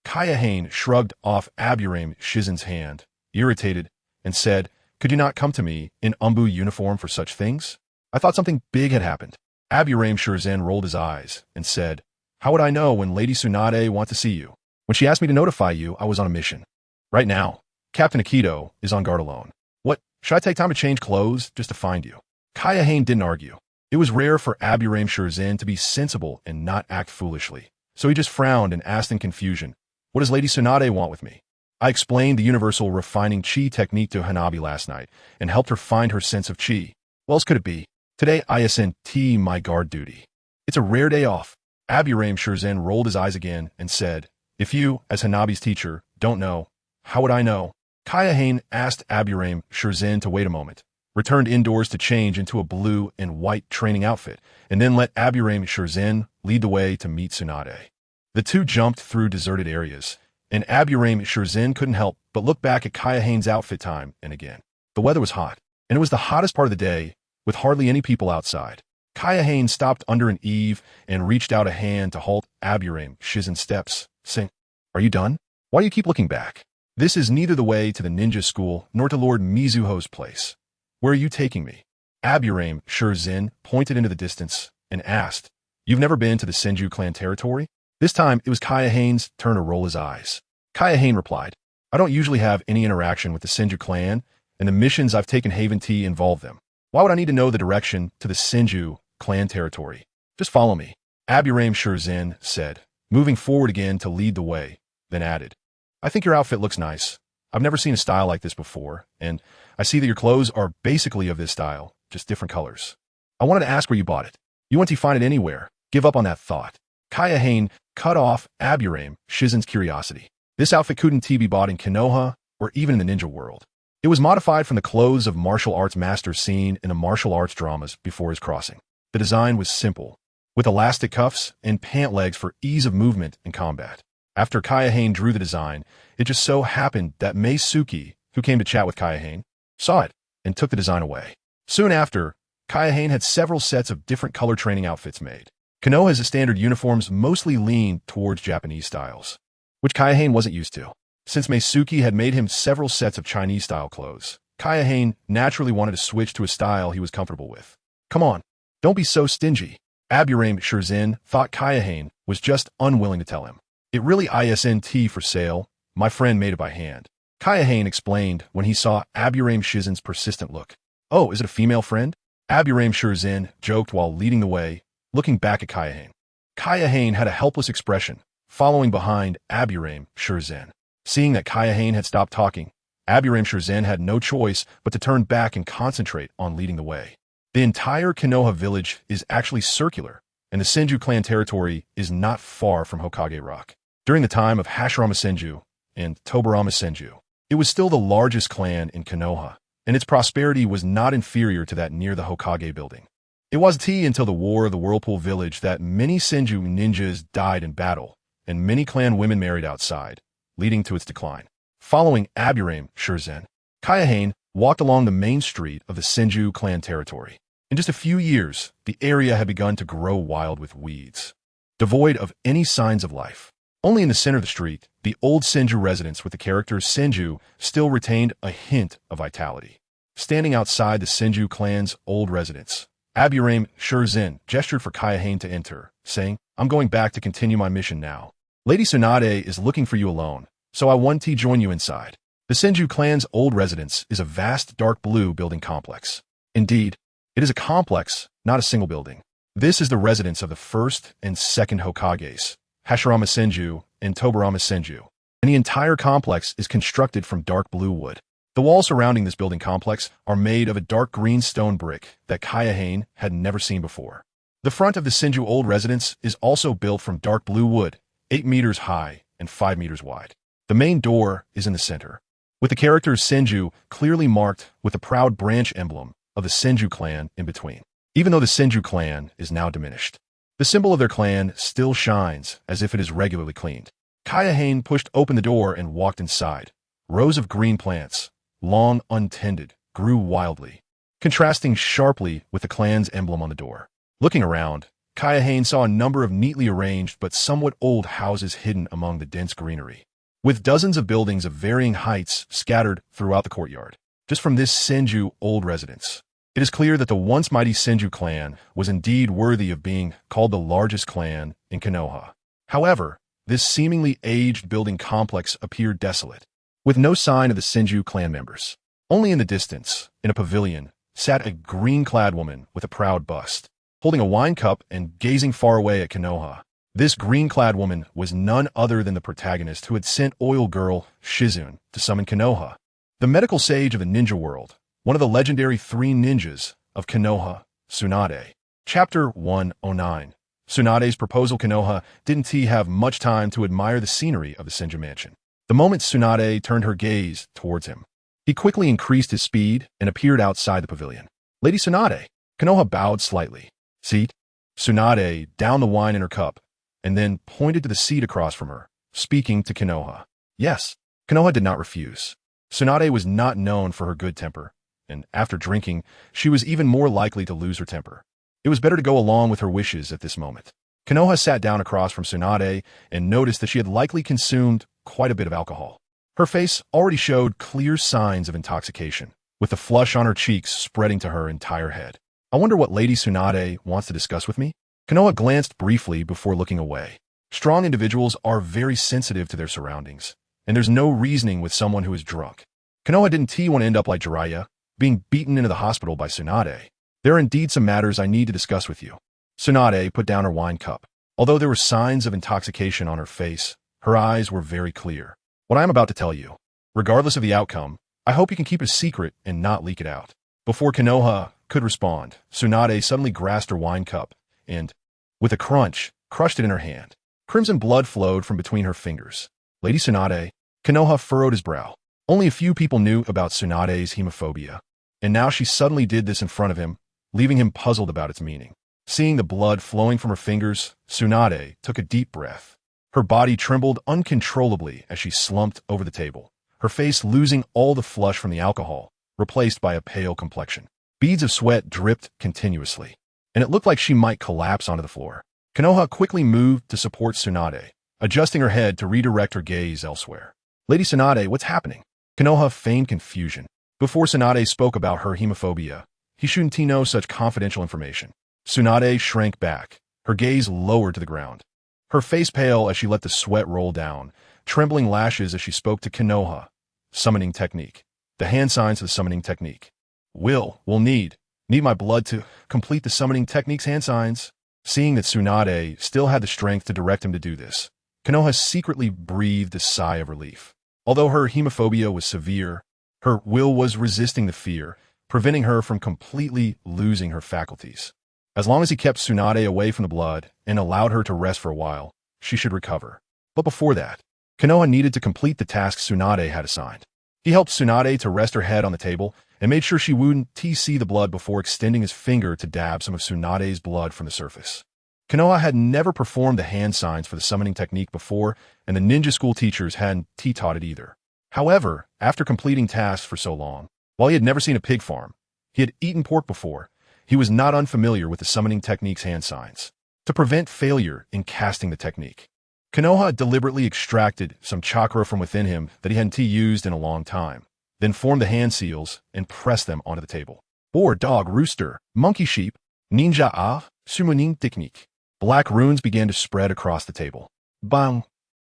Kaihane shrugged off Aburame Shizin's hand, irritated, and said, "Could you not come to me in Umbu uniform for such things? I thought something big had happened." Aburame Shirzin rolled his eyes and said, "How would I know when Lady Tsunade wants to see you? When she asked me to notify you, I was on a mission. Right now, Captain Akito is on guard alone. What, should I take time to change clothes just to find you?" Kaihane didn't argue. It was rare for Aburame Shirzin to be sensible and not act foolishly, so he just frowned and asked in confusion, "What does Lady Tsunade want with me?" I explained the universal refining chi technique to Hanabi last night and helped her find her sense of chi. What else could it be? Today I ascend my guard duty. It's a rare day off. Aburame Shirzin rolled his eyes again and said, "If you, as Hanabi's teacher, don't know, how would I know?" Kaihane asked Aburame Shirzin to wait a moment, returned indoors to change into a blue and white training outfit, and then let Aburame Shirzin lead the way to meet Tsunade. The two jumped through deserted areas, and Aburame Shirzin couldn't help but look back at Kaihane's outfit time and again. The weather was hot, and it was the hottest part of the day, with hardly any people outside. Kaihane stopped under an eave and reached out a hand to halt Aburame Shizin's steps, saying, "Are you done? Why do you keep looking back? This is neither the way to the ninja school nor to Lord Mizuho's place. Where are you taking me?" Aburame Shirzin pointed into the distance and asked, "You've never been to the Senju clan territory?" This time, it was Kaihane's turn to roll his eyes. Kaihane replied, "I don't usually have any interaction with the Senju clan, and the missions I've taken Haven Tea involve them. Why would I need to know the direction to the Senju clan territory? Just follow me." Aburame Shirzin said, moving forward again to lead the way, then added, "I think your outfit looks nice. I've never seen a style like this before, and I see that your clothes are basically of this style, just different colors. I wanted to ask where you bought it. You won't find it anywhere. Give up on that thought." Kaihane cut off Aburame Shizin's curiosity. This outfit couldn't be bought in Konoha or even in the ninja world. It was modified from the clothes of martial arts masters seen in the martial arts dramas before his crossing. The design was simple, with elastic cuffs and pant legs for ease of movement in combat. After Kaihane drew the design, it just so happened that Meisuke, who came to chat with Kaihane, saw it and took the design away. Soon after, Kaihane had several sets of different color training outfits made. Konoha's standard uniforms mostly leaned towards Japanese styles, which Kaihane wasn't used to. Since Meisuke had made him several sets of Chinese-style clothes, Kaihane naturally wanted to switch to a style he was comfortable with. "Come on, don't be so stingy." Aburame Shirzin thought Kaihane was just unwilling to tell him. "It really isn't for sale. My friend made it by hand." Kaihane explained when he saw Aburame Shizin's persistent look. "Oh, is it a female friend?" Aburame Shirzin joked while leading the way, looking back at Kaihane. Kaihane had a helpless expression, following behind Aburame Shirzin. Seeing that Kaihane had stopped talking, Aburame Shirzin had no choice but to turn back and concentrate on leading the way. The entire Konoha village is actually circular, and the Senju clan territory is not far from Hokage Rock. During the time of Hashirama Senju and Tobarama Senju, it was still the largest clan in Konoha, and its prosperity was not inferior to that near the Hokage building. It wasn't until the War of the Whirlpool Village that many Senju ninjas died in battle, and many clan women married outside, leading to its decline. Following Aburame Shirzin, Kaihane walked along the main street of the Senju clan territory. In just a few years, the area had begun to grow wild with weeds, devoid of any signs of life. Only in the center of the street, the old Senju residence with the character Senju still retained a hint of vitality. Standing outside the Senju clan's old residence, Aburame Shirzin gestured for Kaihane to enter, saying, "I'm going back to continue my mission now. Lady Tsunade is looking for you alone, so I want to join you inside." The Senju clan's old residence is a vast dark blue building complex. Indeed, it is a complex, not a single building. This is the residence of the first and second Hokages, Hashirama Senju and Tobarama Senju, and the entire complex is constructed from dark blue wood. The walls surrounding this building complex are made of a dark green stone brick that Kaihane had never seen before. The front of the Senju old residence is also built from dark blue wood, 8 meters high and 5 meters wide. The main door is in the center, with the characters Senju clearly marked with a proud branch emblem of the Senju clan in between. Even though the Senju clan is now diminished, the symbol of their clan still shines as if it is regularly cleaned. Kaguya pushed open the door and walked inside. Rows of green plants, long untended, grew wildly, contrasting sharply with the clan's emblem on the door. Looking around, Kaguya saw a number of neatly arranged but somewhat old houses hidden among the dense greenery, with dozens of buildings of varying heights scattered throughout the courtyard. Just from this Senju old residence, it is clear that the once mighty Senju clan was indeed worthy of being called the largest clan in Konoha. However, this seemingly aged building complex appeared desolate, with no sign of the Senju clan members. Only in the distance, in a pavilion, sat a green-clad woman with a proud bust, holding a wine cup and gazing far away at Konoha. This green-clad woman was none other than the protagonist who had sent Oil Girl Shizune to summon Konoha, the medical sage of the ninja world, one of the legendary 3 ninjas of Konoha, Tsunade. Chapter 109. Tsunade's proposal. Konoha didn't have much time to admire the scenery of the Senju mansion. The moment Tsunade turned her gaze towards him, he quickly increased his speed and appeared outside the pavilion. Lady Tsunade. Konoha bowed slightly. Seat. Tsunade downed the wine in her cup, and then pointed to the seat across from her, speaking to Konoha. Yes. Konoha did not refuse. Tsunade was not known for her good temper, and after drinking, she was even more likely to lose her temper. It was better to go along with her wishes at this moment. Konoha sat down across from Tsunade and noticed that she had likely consumed quite a bit of alcohol. Her face already showed clear signs of intoxication, with the flush on her cheeks spreading to her entire head. I wonder what Lady Tsunade wants to discuss with me? Konoha glanced briefly before looking away. Strong individuals are very sensitive to their surroundings, and there's no reasoning with someone who is drunk. Konoha didn't want to end up like Jiraiya, being beaten into the hospital by Tsunade. There are indeed some matters I need to discuss with you. Tsunade put down her wine cup. Although there were signs of intoxication on her face, her eyes were very clear. What I am about to tell you, regardless of the outcome, I hope you can keep it a secret and not leak it out. Before Konoha could respond, Tsunade suddenly grasped her wine cup and, with a crunch, crushed it in her hand. Crimson blood flowed from between her fingers. Lady Tsunade. Konoha furrowed his brow. Only a few people knew about Tsunade's hemophobia, and now she suddenly did this in front of him, leaving him puzzled about its meaning. Seeing the blood flowing from her fingers, Tsunade took a deep breath. Her body trembled uncontrollably as she slumped over the table, her face losing all the flush from the alcohol, replaced by a pale complexion. Beads of sweat dripped continuously, and it looked like she might collapse onto the floor. Konoha quickly moved to support Tsunade, adjusting her head to redirect her gaze elsewhere. Lady Tsunade, what's happening? Konoha feigned confusion. Before Tsunade spoke about her hemophobia, he shouldn't know such confidential information. Tsunade shrank back, her gaze lowered to the ground. Her face pale as she let the sweat roll down, trembling lashes as she spoke to Konoha. Summoning technique. The hand signs of the summoning technique. We'll need my blood to complete the summoning technique's hand signs. Seeing that Tsunade still had the strength to direct him to do this, Konoha secretly breathed a sigh of relief. Although her hemophobia was severe, her will was resisting the fear, preventing her from completely losing her faculties. As long as he kept Tsunade away from the blood and allowed her to rest for a while, she should recover. But before that, Konoha needed to complete the task Tsunade had assigned. He helped Tsunade to rest her head on the table and made sure she wouldn't see the blood before extending his finger to dab some of Tsunade's blood from the surface. Konoha had never performed the hand signs for the summoning technique before, and the ninja school teachers hadn't taught it either. However, after completing tasks for so long, while he had never seen a pig farm, he had eaten pork before, he was not unfamiliar with the summoning technique's hand signs. To prevent failure in casting the technique, Konoha deliberately extracted some chakra from within him that he hadn't used in a long time, then formed the hand seals and pressed them onto the table. Boar, dog, rooster, monkey, sheep, ninja, summoning technique. Black runes began to spread across the table. Bang!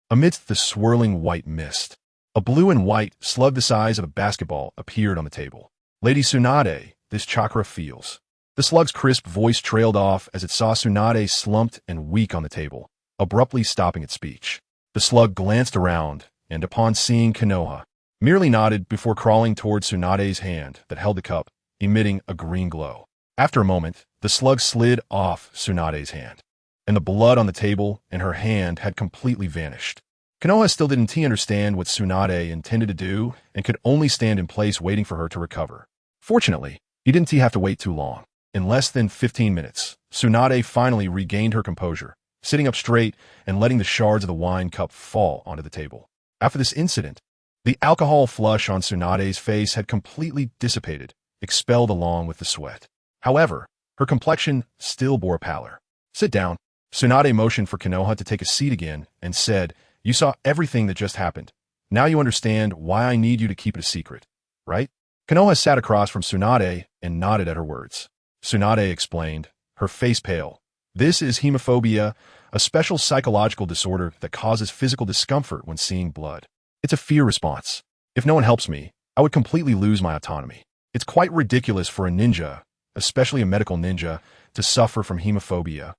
Amidst the swirling white mist, a blue and white slug the size of a basketball appeared on the table. Lady Tsunade, this chakra feels. The slug's crisp voice trailed off as it saw Tsunade slumped and weak on the table, abruptly stopping its speech. The slug glanced around, and upon seeing Konoha, merely nodded before crawling towards Tsunade's hand that held the cup, emitting a green glow. After a moment, the slug slid off Tsunade's hand, and the blood on the table and her hand had completely vanished. Konoha still didn't understand what Tsunade intended to do and could only stand in place waiting for her to recover. Fortunately, he didn't have to wait too long. In less than 15 minutes, Tsunade finally regained her composure, sitting up straight and letting the shards of the wine cup fall onto the table. After this incident, the alcohol flush on Tsunade's face had completely dissipated, expelled along with the sweat. However, her complexion still bore pallor. "Sit down." Tsunade motioned for Konoha to take a seat again and said, "You saw everything that just happened. Now you understand why I need you to keep it a secret, right?" Konoha sat across from Tsunade and nodded at her words. Tsunade explained, her face pale. "This is hemophobia, a special psychological disorder that causes physical discomfort when seeing blood. It's a fear response. If no one helps me, I would completely lose my autonomy. It's quite ridiculous for a ninja, especially a medical ninja, to suffer from hemophobia.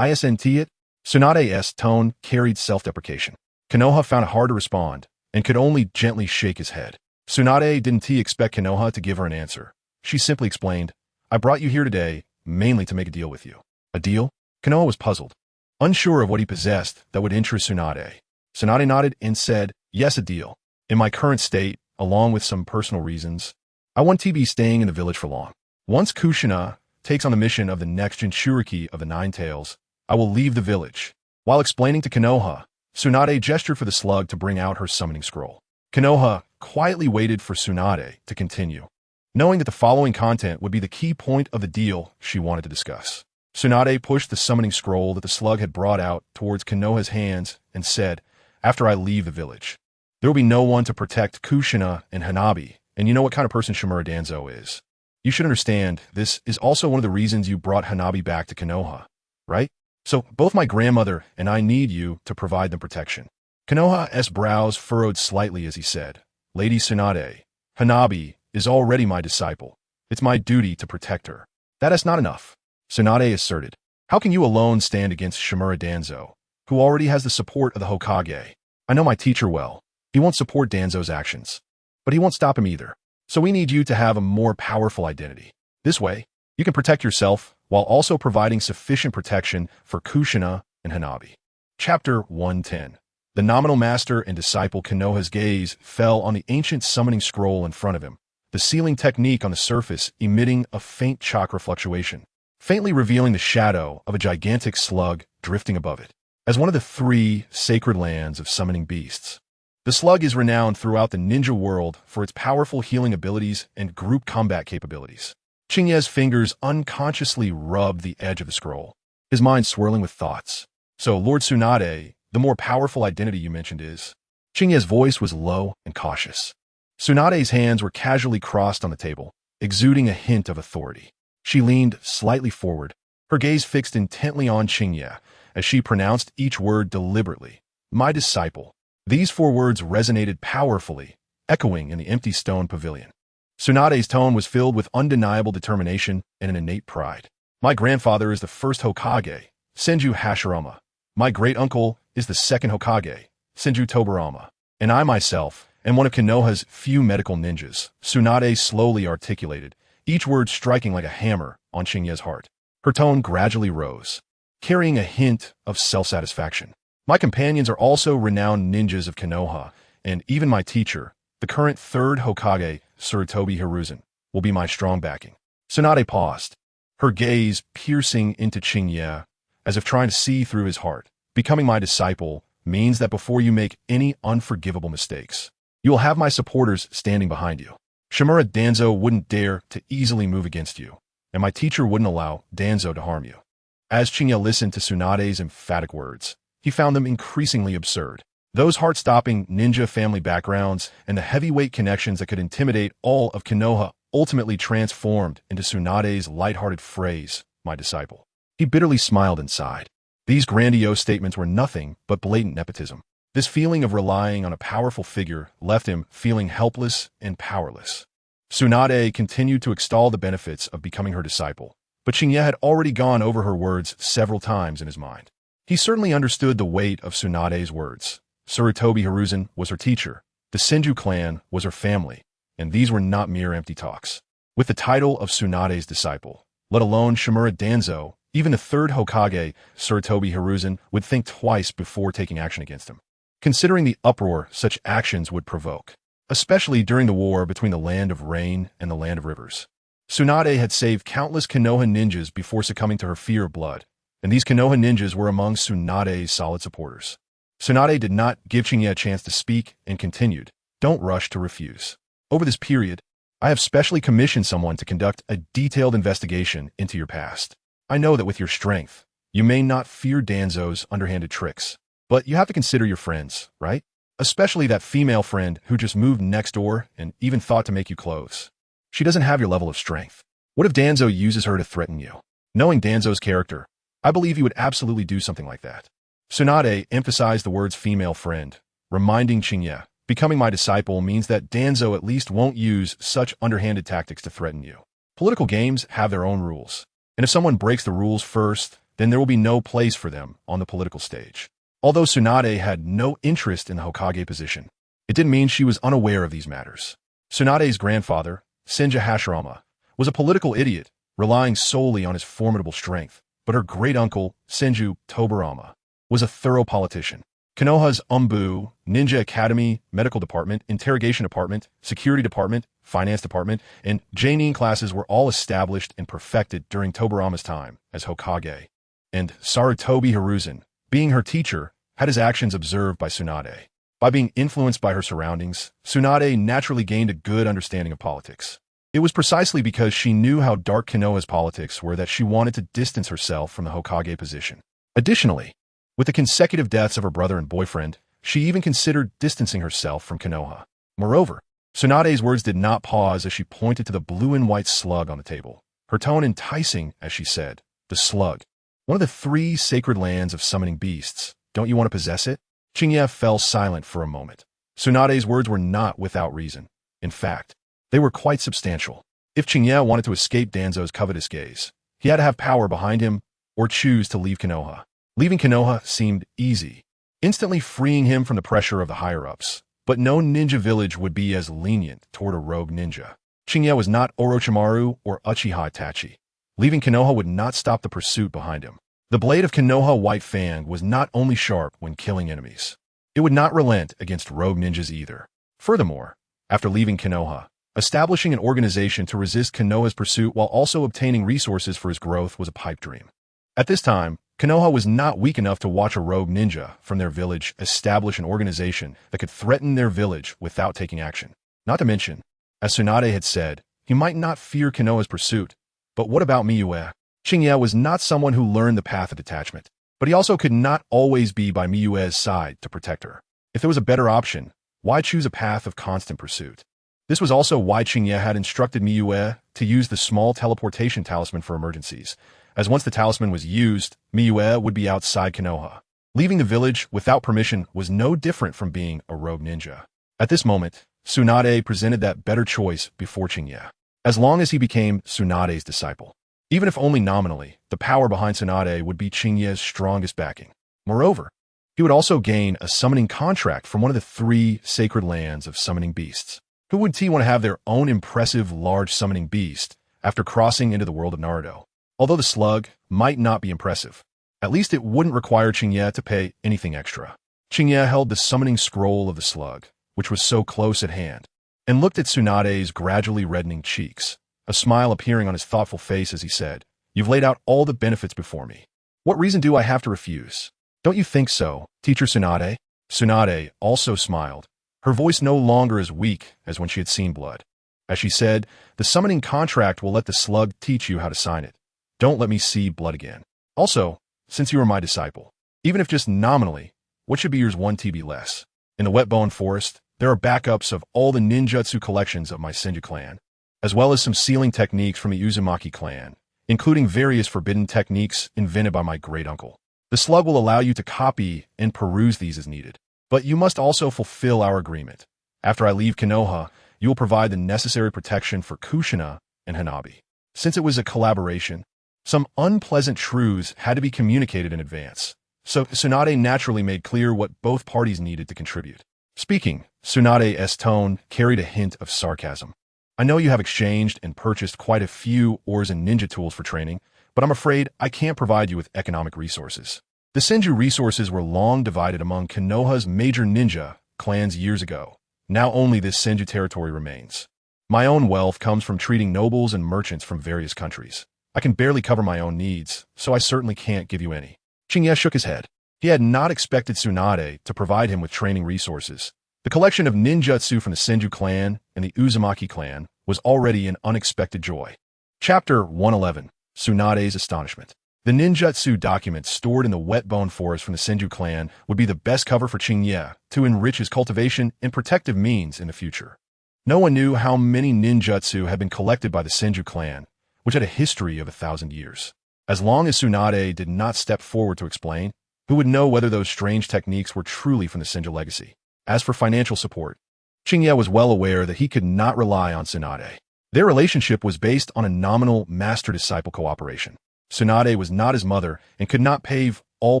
Isn't it?" Tsunade's tone carried self-deprecation. Konoha found it hard to respond and could only gently shake his head. Tsunade didn't expect Konoha to give her an answer. She simply explained, "I brought you here today mainly to make a deal with you." "A deal?" Konoha was puzzled, unsure of what he possessed that would interest Tsunade. Tsunade nodded and said, "Yes, a deal. In my current state, along with some personal reasons, I won't be staying in the village for long. Once Kushina takes on the mission of the next Jinchuriki of the Nine Tails, I will leave the village." While explaining to Konoha, Tsunade gestured for the slug to bring out her summoning scroll. Konoha quietly waited for Tsunade to continue, knowing that the following content would be the key point of the deal she wanted to discuss. Tsunade pushed the summoning scroll that the slug had brought out towards Konoha's hands and said, "After I leave the village, there will be no one to protect Kushina and Hanabi, and you know what kind of person Shimura Danzo is. You should understand, this is also one of the reasons you brought Hanabi back to Konoha, right? So both my grandmother and I need you to provide them protection." Konoha's brows furrowed slightly as he said, "Lady Tsunade, Hanabi is already my disciple. It's my duty to protect her." "That is not enough," Tsunade asserted. "How can you alone stand against Shimura Danzo, who already has the support of the Hokage? I know my teacher well. He won't support Danzo's actions, but he won't stop him either. So we need you to have a more powerful identity. This way, you can protect yourself while also providing sufficient protection for Kushina and Hanabi." Chapter 110. The nominal master and disciple Konoha's gaze fell on the ancient summoning scroll in front of him, the sealing technique on the surface emitting a faint chakra fluctuation, faintly revealing the shadow of a gigantic slug drifting above it. As one of the 3 sacred lands of summoning beasts, the slug is renowned throughout the ninja world for its powerful healing abilities and group combat capabilities. Qingye's fingers unconsciously rubbed the edge of the scroll, his mind swirling with thoughts. "So, Lord Tsunade, the more powerful identity you mentioned is..." Qingye's voice was low and cautious. Tsunade's hands were casually crossed on the table, exuding a hint of authority. She leaned slightly forward, her gaze fixed intently on Qingye, as she pronounced each word deliberately. "My disciple." These 4 words resonated powerfully, echoing in the empty stone pavilion. Tsunade's tone was filled with undeniable determination and an innate pride. "My grandfather is the first Hokage, Senju Hashirama. My great-uncle is the second Hokage, Senju Tobirama. And I myself am one of Konoha's few medical ninjas," Tsunade slowly articulated, each word striking like a hammer on Qingye's heart. Her tone gradually rose, carrying a hint of self-satisfaction. "My companions are also renowned ninjas of Konoha, and even my teacher, the current 3rd Hokage, Sarutobi Hiruzen, will be my strong backing." Tsunade paused, her gaze piercing into Qingye, as if trying to see through his heart. "Becoming my disciple means that before you make any unforgivable mistakes, you will have my supporters standing behind you. Shimura Danzo wouldn't dare to easily move against you, and my teacher wouldn't allow Danzo to harm you." As Qingye listened to Tsunade's emphatic words, he found them increasingly absurd. Those heart-stopping ninja family backgrounds and the heavyweight connections that could intimidate all of Konoha ultimately transformed into Tsunade's lighthearted phrase, "my disciple." He bitterly smiled and sighed. These grandiose statements were nothing but blatant nepotism. This feeling of relying on a powerful figure left him feeling helpless and powerless. Tsunade continued to extol the benefits of becoming her disciple, but Qingye had already gone over her words several times in his mind. He certainly understood the weight of Tsunade's words. Sarutobi Hiruzen was her teacher, the Senju clan was her family, and these were not mere empty talks. With the title of Tsunade's disciple, let alone Shimura Danzo, even the 3rd Hokage, Sarutobi Hiruzen, would think twice before taking action against him, considering the uproar such actions would provoke, especially during the war between the Land of Rain and the Land of Rivers. Tsunade had saved countless Konoha ninjas before succumbing to her fear of blood, and these Konoha ninjas were among Tsunade's solid supporters. Tsunade did not give Qingye a chance to speak and continued, "Don't rush to refuse. Over this period, I have specially commissioned someone to conduct a detailed investigation into your past. I know that with your strength, you may not fear Danzo's underhanded tricks, but you have to consider your friends, right? Especially that female friend who just moved next door and even thought to make you clothes. She doesn't have your level of strength. What if Danzo uses her to threaten you? Knowing Danzo's character, I believe he would absolutely do something like that." Tsunade emphasized the words female friend, reminding Qingye, "Becoming my disciple means that Danzo at least won't use such underhanded tactics to threaten you. Political games have their own rules, and if someone breaks the rules first, then there will be no place for them on the political stage." Although Tsunade had no interest in the Hokage position, it didn't mean she was unaware of these matters. Tsunade's grandfather, Senju Hashirama, was a political idiot, relying solely on his formidable strength, but her great-uncle, Senju Tobarama, was a thorough politician. Konoha's Umbu, Ninja Academy, Medical Department, Interrogation Department, Security Department, Finance Department, and Genin classes were all established and perfected during Tobarama's time as Hokage. And Sarutobi Hiruzen, being her teacher, had his actions observed by Tsunade. By being influenced by her surroundings, Tsunade naturally gained a good understanding of politics. It was precisely because she knew how dark Konoha's politics were that she wanted to distance herself from the Hokage position. Additionally, with the consecutive deaths of her brother and boyfriend, she even considered distancing herself from Konoha. Moreover, Tsunade's words did not pause as she pointed to the blue and white slug on the table, her tone enticing as she said, "The slug. One of the 3 sacred lands of summoning beasts. Don't you want to possess it?" Qingye fell silent for a moment. Tsunade's words were not without reason. In fact, they were quite substantial. If Qingye wanted to escape Danzo's covetous gaze, he had to have power behind him or choose to leave Konoha. Leaving Konoha seemed easy, instantly freeing him from the pressure of the higher-ups. But no ninja village would be as lenient toward a rogue ninja. Qingye was not Orochimaru or Uchiha Itachi. Leaving Konoha would not stop the pursuit behind him. The blade of Konoha White Fang was not only sharp when killing enemies. It would not relent against rogue ninjas either. Furthermore, after leaving Konoha, establishing an organization to resist Konoha's pursuit while also obtaining resources for his growth was a pipe dream. At this time, Konoha was not weak enough to watch a rogue ninja from their village establish an organization that could threaten their village without taking action. Not to mention, as Tsunade had said, he might not fear Konoha's pursuit. But what about Miyue? Qingye was not someone who learned the path of detachment, but he also could not always be by Miyue's side to protect her. If there was a better option, why choose a path of constant pursuit? This was also why Qingye had instructed Miyue to use the small teleportation talisman for emergencies, as once the talisman was used, Miyue would be outside Konoha. Leaving the village without permission was no different from being a rogue ninja. At this moment, Tsunade presented that better choice before Qingye. As long as he became Tsunade's disciple, even if only nominally, the power behind Tsunade would be Qingye's strongest backing. Moreover, he would also gain a summoning contract from one of the 3 sacred lands of summoning beasts. Who would want to have their own impressive large summoning beast after crossing into the world of Naruto? Although the slug might not be impressive, at least it wouldn't require Qingye to pay anything extra. Qingye held the summoning scroll of the slug, which was so close at hand, and looked at Tsunade's gradually reddening cheeks, a smile appearing on his thoughtful face as he said, "You've laid out all the benefits before me. What reason do I have to refuse? Don't you think so, Teacher Tsunade?" Tsunade also smiled, her voice no longer as weak as when she had seen blood. As she said, "The summoning contract will let the slug teach you how to sign it. Don't let me see blood again. Also, since you are my disciple, even if just nominally, what should be yours 1 TB less? In the Wetbone Forest, there are backups of all the ninjutsu collections of my Senju clan, as well as some sealing techniques from the Uzumaki clan, including various forbidden techniques invented by my great-uncle. The slug will allow you to copy and peruse these as needed. But you must also fulfill our agreement. After I leave Konoha, you will provide the necessary protection for Kushina and Hanabi. Since it was a collaboration, some unpleasant truths had to be communicated in advance, so Tsunade naturally made clear what both parties needed to contribute. Speaking, Tsunade's tone carried a hint of sarcasm. "I know you have exchanged and purchased quite a few ores and ninja tools for training, but I'm afraid I can't provide you with economic resources. The Senju resources were long divided among Konoha's major ninja clans years ago. Now only this Senju territory remains. My own wealth comes from treating nobles and merchants from various countries. I can barely cover my own needs, so I certainly can't give you any. Qingye shook his head. He had not expected Tsunade to provide him with training resources. The collection of ninjutsu from the Senju clan and the Uzumaki clan was already an unexpected joy. Chapter 111. Tsunade's Astonishment. The ninjutsu documents stored in the wet bone forest from the Senju clan would be the best cover for Qingye to enrich his cultivation and protective means in the future. No one knew how many ninjutsu had been collected by the Senju clan, which had a history of 1,000 years. As long as Tsunade did not step forward to explain, who would know whether those strange techniques were truly from the Senju legacy? As for financial support, Qingye was well aware that he could not rely on Tsunade. Their relationship was based on a nominal master-disciple cooperation. Tsunade was not his mother and could not pave all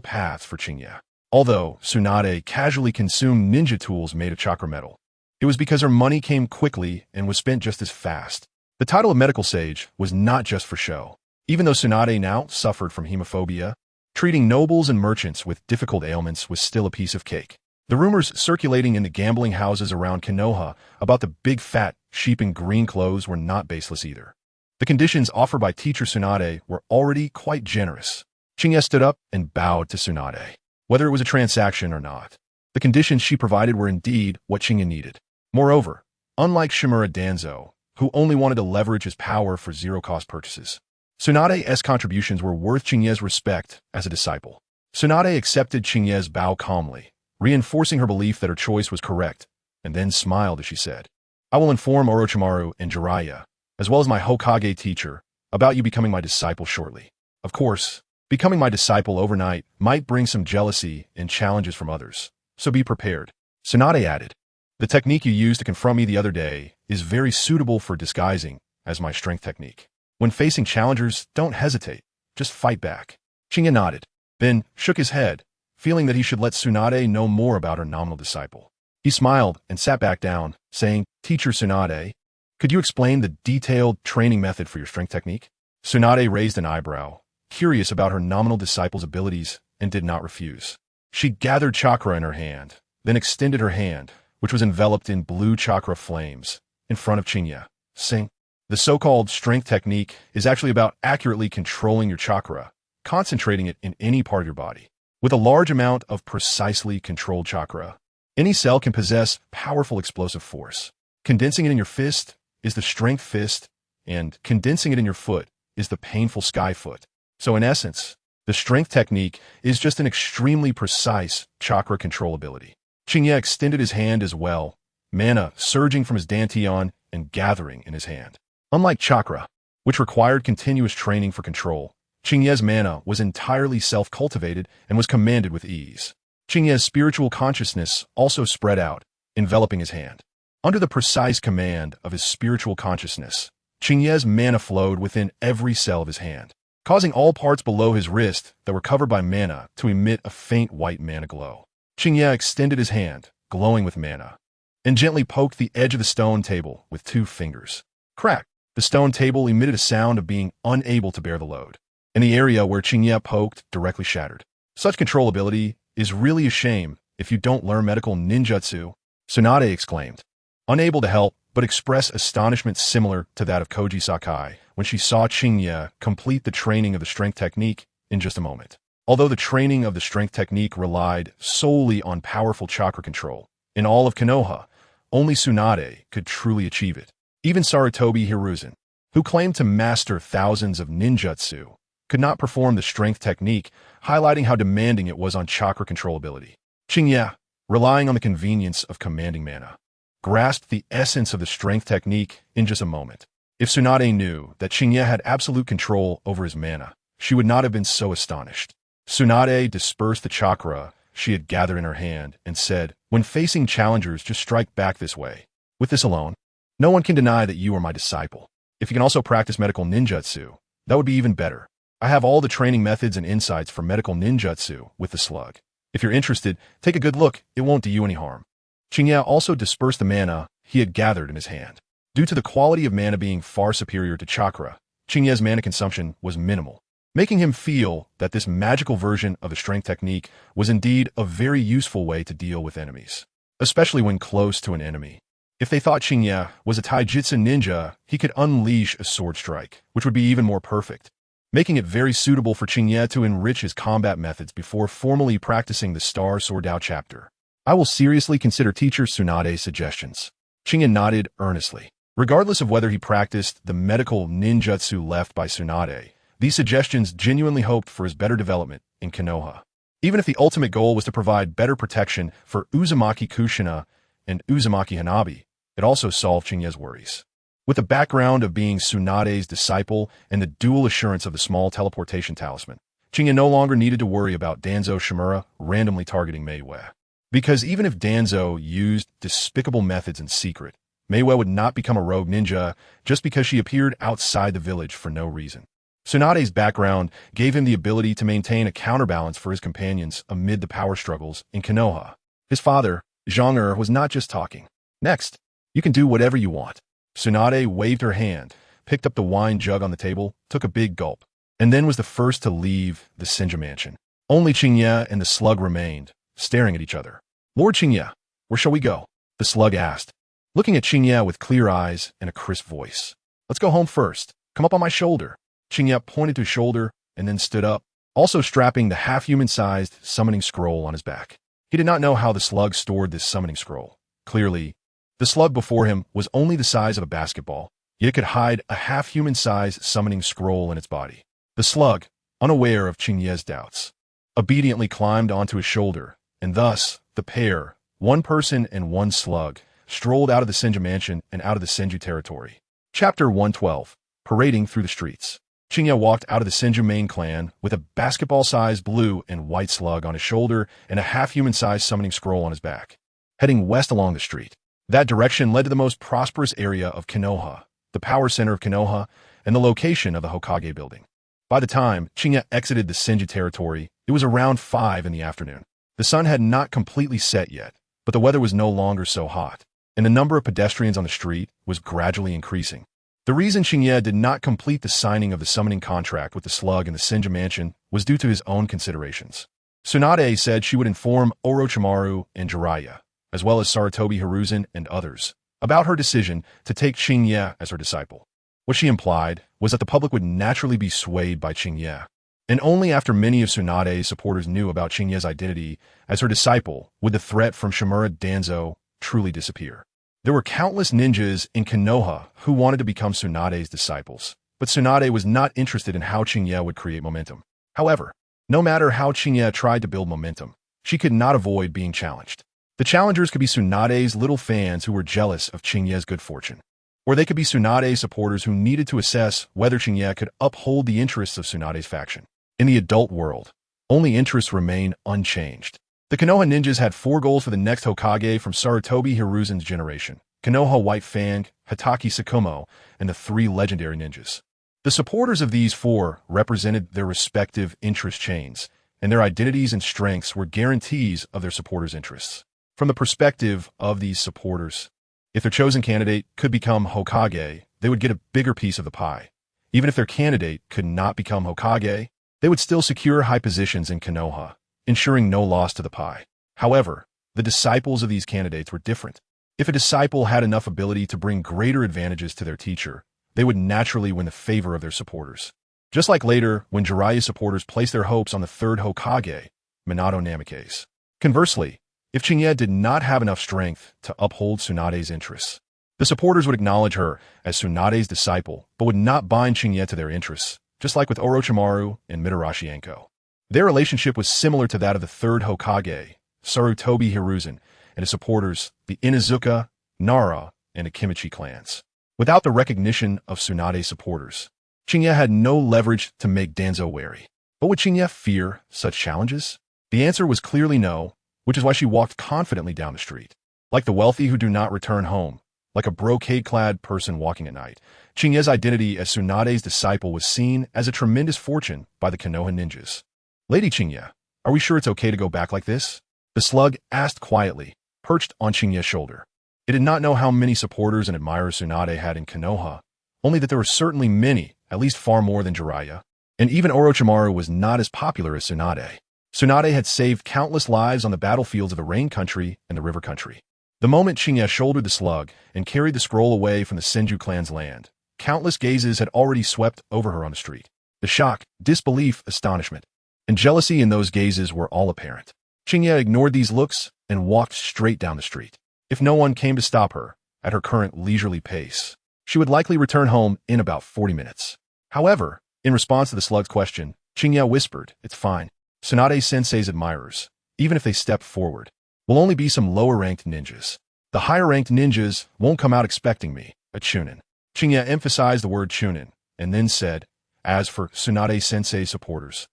paths for Qingye. Although Tsunade casually consumed ninja tools made of chakra metal, it was because her money came quickly and was spent just as fast. The title of medical sage was not just for show. Even though Tsunade now suffered from hemophobia, treating nobles and merchants with difficult ailments was still a piece of cake. The rumors circulating in the gambling houses around Konoha about the big fat sheep in green clothes were not baseless either. The conditions offered by teacher Tsunade were already quite generous. Qingye stood up and bowed to Tsunade. Whether it was a transaction or not, the conditions she provided were indeed what Qingye needed. Moreover, unlike Shimura Danzo, who only wanted to leverage his power for zero-cost purchases, Tsunade's contributions were worth Qingye's respect as a disciple. Tsunade accepted Qingye's bow calmly, reinforcing her belief that her choice was correct, and then smiled as she said, "I will inform Orochimaru and Jiraiya, as well as my Hokage teacher, about you becoming my disciple shortly. Of course, becoming my disciple overnight might bring some jealousy and challenges from others, so be prepared." Tsunade added, "The technique you used to confront me the other day is very suitable for disguising as my strength technique. When facing challengers, don't hesitate, just fight back." Qingye nodded, then shook his head, feeling that he should let Tsunade know more about her nominal disciple. He smiled and sat back down, saying, "Teacher Tsunade, could you explain the detailed training method for your strength technique?" Tsunade raised an eyebrow, curious about her nominal disciple's abilities, and did not refuse. She gathered chakra in her hand, then extended her hand, which was enveloped in blue chakra flames, in front of Qingye, saying, "The so-called strength technique is actually about accurately controlling your chakra, concentrating it in any part of your body. With a large amount of precisely controlled chakra, any cell can possess powerful explosive force. Condensing it in your fist is the strength fist, and condensing it in your foot is the painful sky foot. So in essence, the strength technique is just an extremely precise chakra control ability." Qingye extended his hand as well, mana surging from his dantian and gathering in his hand. Unlike chakra, which required continuous training for control, Qingye's mana was entirely self-cultivated and was commanded with ease. Qingye's spiritual consciousness also spread out, enveloping his hand. Under the precise command of his spiritual consciousness, Qingye's mana flowed within every cell of his hand, causing all parts below his wrist that were covered by mana to emit a faint white mana glow. Qingye extended his hand, glowing with mana, and gently poked the edge of the stone table with 2 fingers. Crack! The stone table emitted a sound of being unable to bear the load, and the area where Qingye poked directly shattered. Such control ability is really a shame if you don't learn medical ninjutsu, Tsunade exclaimed, unable to help but express astonishment similar to that of Koji Sakai when she saw Qingye complete the training of the strength technique in just a moment. Although the training of the strength technique relied solely on powerful chakra control, in all of Konoha, only Tsunade could truly achieve it. Even Sarutobi Hiruzen, who claimed to master thousands of ninjutsu, could not perform the strength technique, highlighting how demanding it was on chakra control ability. Qingye, relying on the convenience of commanding mana, grasped the essence of the strength technique in just a moment. If Tsunade knew that Qingye had absolute control over his mana, she would not have been so astonished. Tsunade dispersed the chakra she had gathered in her hand and said, "When facing challengers, just strike back this way. With this alone, no one can deny that you are my disciple. If you can also practice medical ninjutsu, that would be even better. I have all the training methods and insights for medical ninjutsu with the slug. If you're interested, take a good look. It won't do you any harm." Qingye also dispersed the mana he had gathered in his hand. Due to the quality of mana being far superior to chakra, Qingye's mana consumption was minimal, making him feel that this magical version of the strength technique was indeed a very useful way to deal with enemies, especially when close to an enemy. If they thought Qingye was a taijutsu ninja, he could unleash a sword strike, which would be even more perfect. making it very suitable for Qingye to enrich his combat methods before formally practicing the Star Sword Dao chapter. I will seriously consider teacher Tsunade's suggestions. Qingye nodded earnestly. Regardless of whether he practiced the medical ninjutsu left by Tsunade, these suggestions genuinely hoped for his better development in Konoha. Even if the ultimate goal was to provide better protection for Uzumaki Kushina and Uzumaki Hanabi, it also solved Qingye's worries. With the background of being Tsunade's disciple and the dual assurance of the small teleportation talisman, Qingye no longer needed to worry about Danzo Shimura randomly targeting Meiwei. Because even if Danzo used despicable methods in secret, Meiwei would not become a rogue ninja just because she appeared outside the village for no reason. Tsunade's background gave him the ability to maintain a counterbalance for his companions amid the power struggles in Konoha. His father, Zhang was not just talking. Next, you can do whatever you want. Tsunade waved her hand, picked up the wine jug on the table, took a big gulp, and then was the first to leave the Senju mansion. Only Qingye and the slug remained, staring at each other. Lord Qingye, where shall we go? The slug asked, looking at Qingye with clear eyes and a crisp voice. Let's go home first. Come up on my shoulder. Qingye pointed to his shoulder and then stood up, also strapping the half-human-sized summoning scroll on his back. He did not know how the slug stored this summoning scroll. Clearly, the slug before him was only the size of a basketball, yet it could hide a half-human-sized summoning scroll in its body. The slug, unaware of Qingye's doubts, obediently climbed onto his shoulder, and thus, the pair, one person and one slug, strolled out of the Senju mansion and out of the Senju territory. Chapter 112. Parading through the streets. Qingye walked out of the Senju main clan with a basketball-sized blue and white slug on his shoulder and a half-human-sized summoning scroll on his back, heading west along the street. That direction led to the most prosperous area of Konoha, the power center of Konoha, and the location of the Hokage building. By the time Qingye exited the Senju territory, it was around 5 in the afternoon. The sun had not completely set yet, but the weather was no longer so hot, and the number of pedestrians on the street was gradually increasing. The reason Qingye did not complete the signing of the summoning contract with the slug in the Senju mansion was due to his own considerations. Tsunade said she would inform Orochimaru and Jiraiya, as well as Sarutobi Hiruzen and others, about her decision to take Qingye as her disciple. What she implied was that the public would naturally be swayed by Qingye, and only after many of Tsunade's supporters knew about Qingye's identity as her disciple would the threat from Shimura Danzo truly disappear. There were countless ninjas in Konoha who wanted to become Tsunade's disciples, but Tsunade was not interested in how Qingye would create momentum. However, no matter how Qingye tried to build momentum, she could not avoid being challenged. The challengers could be Tsunade's little fans who were jealous of Qingye's good fortune, or they could be Tsunade's supporters who needed to assess whether Qingye could uphold the interests of Tsunade's faction. In the adult world, only interests remain unchanged. The Konoha ninjas had 4 goals for the next Hokage from Sarutobi Hiruzen's generation: Konoha White Fang, Hitaki Sakumo, and the 3 legendary ninjas. The supporters of these 4 represented their respective interest chains, and their identities and strengths were guarantees of their supporters' interests. From the perspective of these supporters, if their chosen candidate could become Hokage, they would get a bigger piece of the pie. Even if their candidate could not become Hokage, they would still secure high positions in Konoha, ensuring no loss to the pie. However, the disciples of these candidates were different. If a disciple had enough ability to bring greater advantages to their teacher, they would naturally win the favor of their supporters. Just like later, when Jiraiya's supporters placed their hopes on the 3rd Hokage, Minato Namikaze. Conversely, if Qingye did not have enough strength to uphold Tsunade's interests, the supporters would acknowledge her as Tsunade's disciple, but would not bind Qingye to their interests, just like with Orochimaru and Mitarashi Enko. Their relationship was similar to that of the 3rd Hokage, Sarutobi Hiruzen, and his supporters, the Inuzuka, Nara, and Akimichi clans. Without the recognition of Tsunade's supporters, Qingye had no leverage to make Danzo wary. But would Qingye fear such challenges? The answer was clearly no, which is why she walked confidently down the street. Like the wealthy who do not return home, like a brocade-clad person walking at night, Qingye's identity as Tsunade's disciple was seen as a tremendous fortune by the Konoha ninjas. Lady Qingye, are we sure it's okay to go back like this? The slug asked quietly, perched on Qingye's shoulder. It did not know how many supporters and admirers Tsunade had in Konoha, only that there were certainly many, at least far more than Jiraiya, and even Orochimaru was not as popular as Tsunade. Tsunade had saved countless lives on the battlefields of the Rain Country and the River Country. The moment Qingye shouldered the slug and carried the scroll away from the Senju clan's land, countless gazes had already swept over her on the street. The shock, disbelief, astonishment, and jealousy in those gazes were all apparent. Qingye ignored these looks and walked straight down the street. If no one came to stop her, at her current leisurely pace, she would likely return home in about 40 minutes. However, in response to the slug's question, Qingye whispered, "It's fine. Tsunade-sensei's admirers, even if they step forward, will only be some lower-ranked ninjas. The higher-ranked ninjas won't come out expecting me, a chunin." Qingye emphasized the word chunin, and then said, "As for Tsunade-sensei's supporters,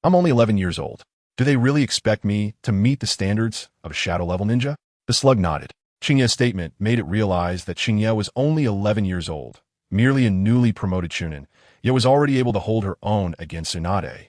I'm only 11 years old. Do they really expect me to meet the standards of a shadow-level ninja?" The slug nodded. Qingye's statement made it realize that Qingye was only 11 years old, merely a newly promoted chunin, yet was already able to hold her own against Tsunade,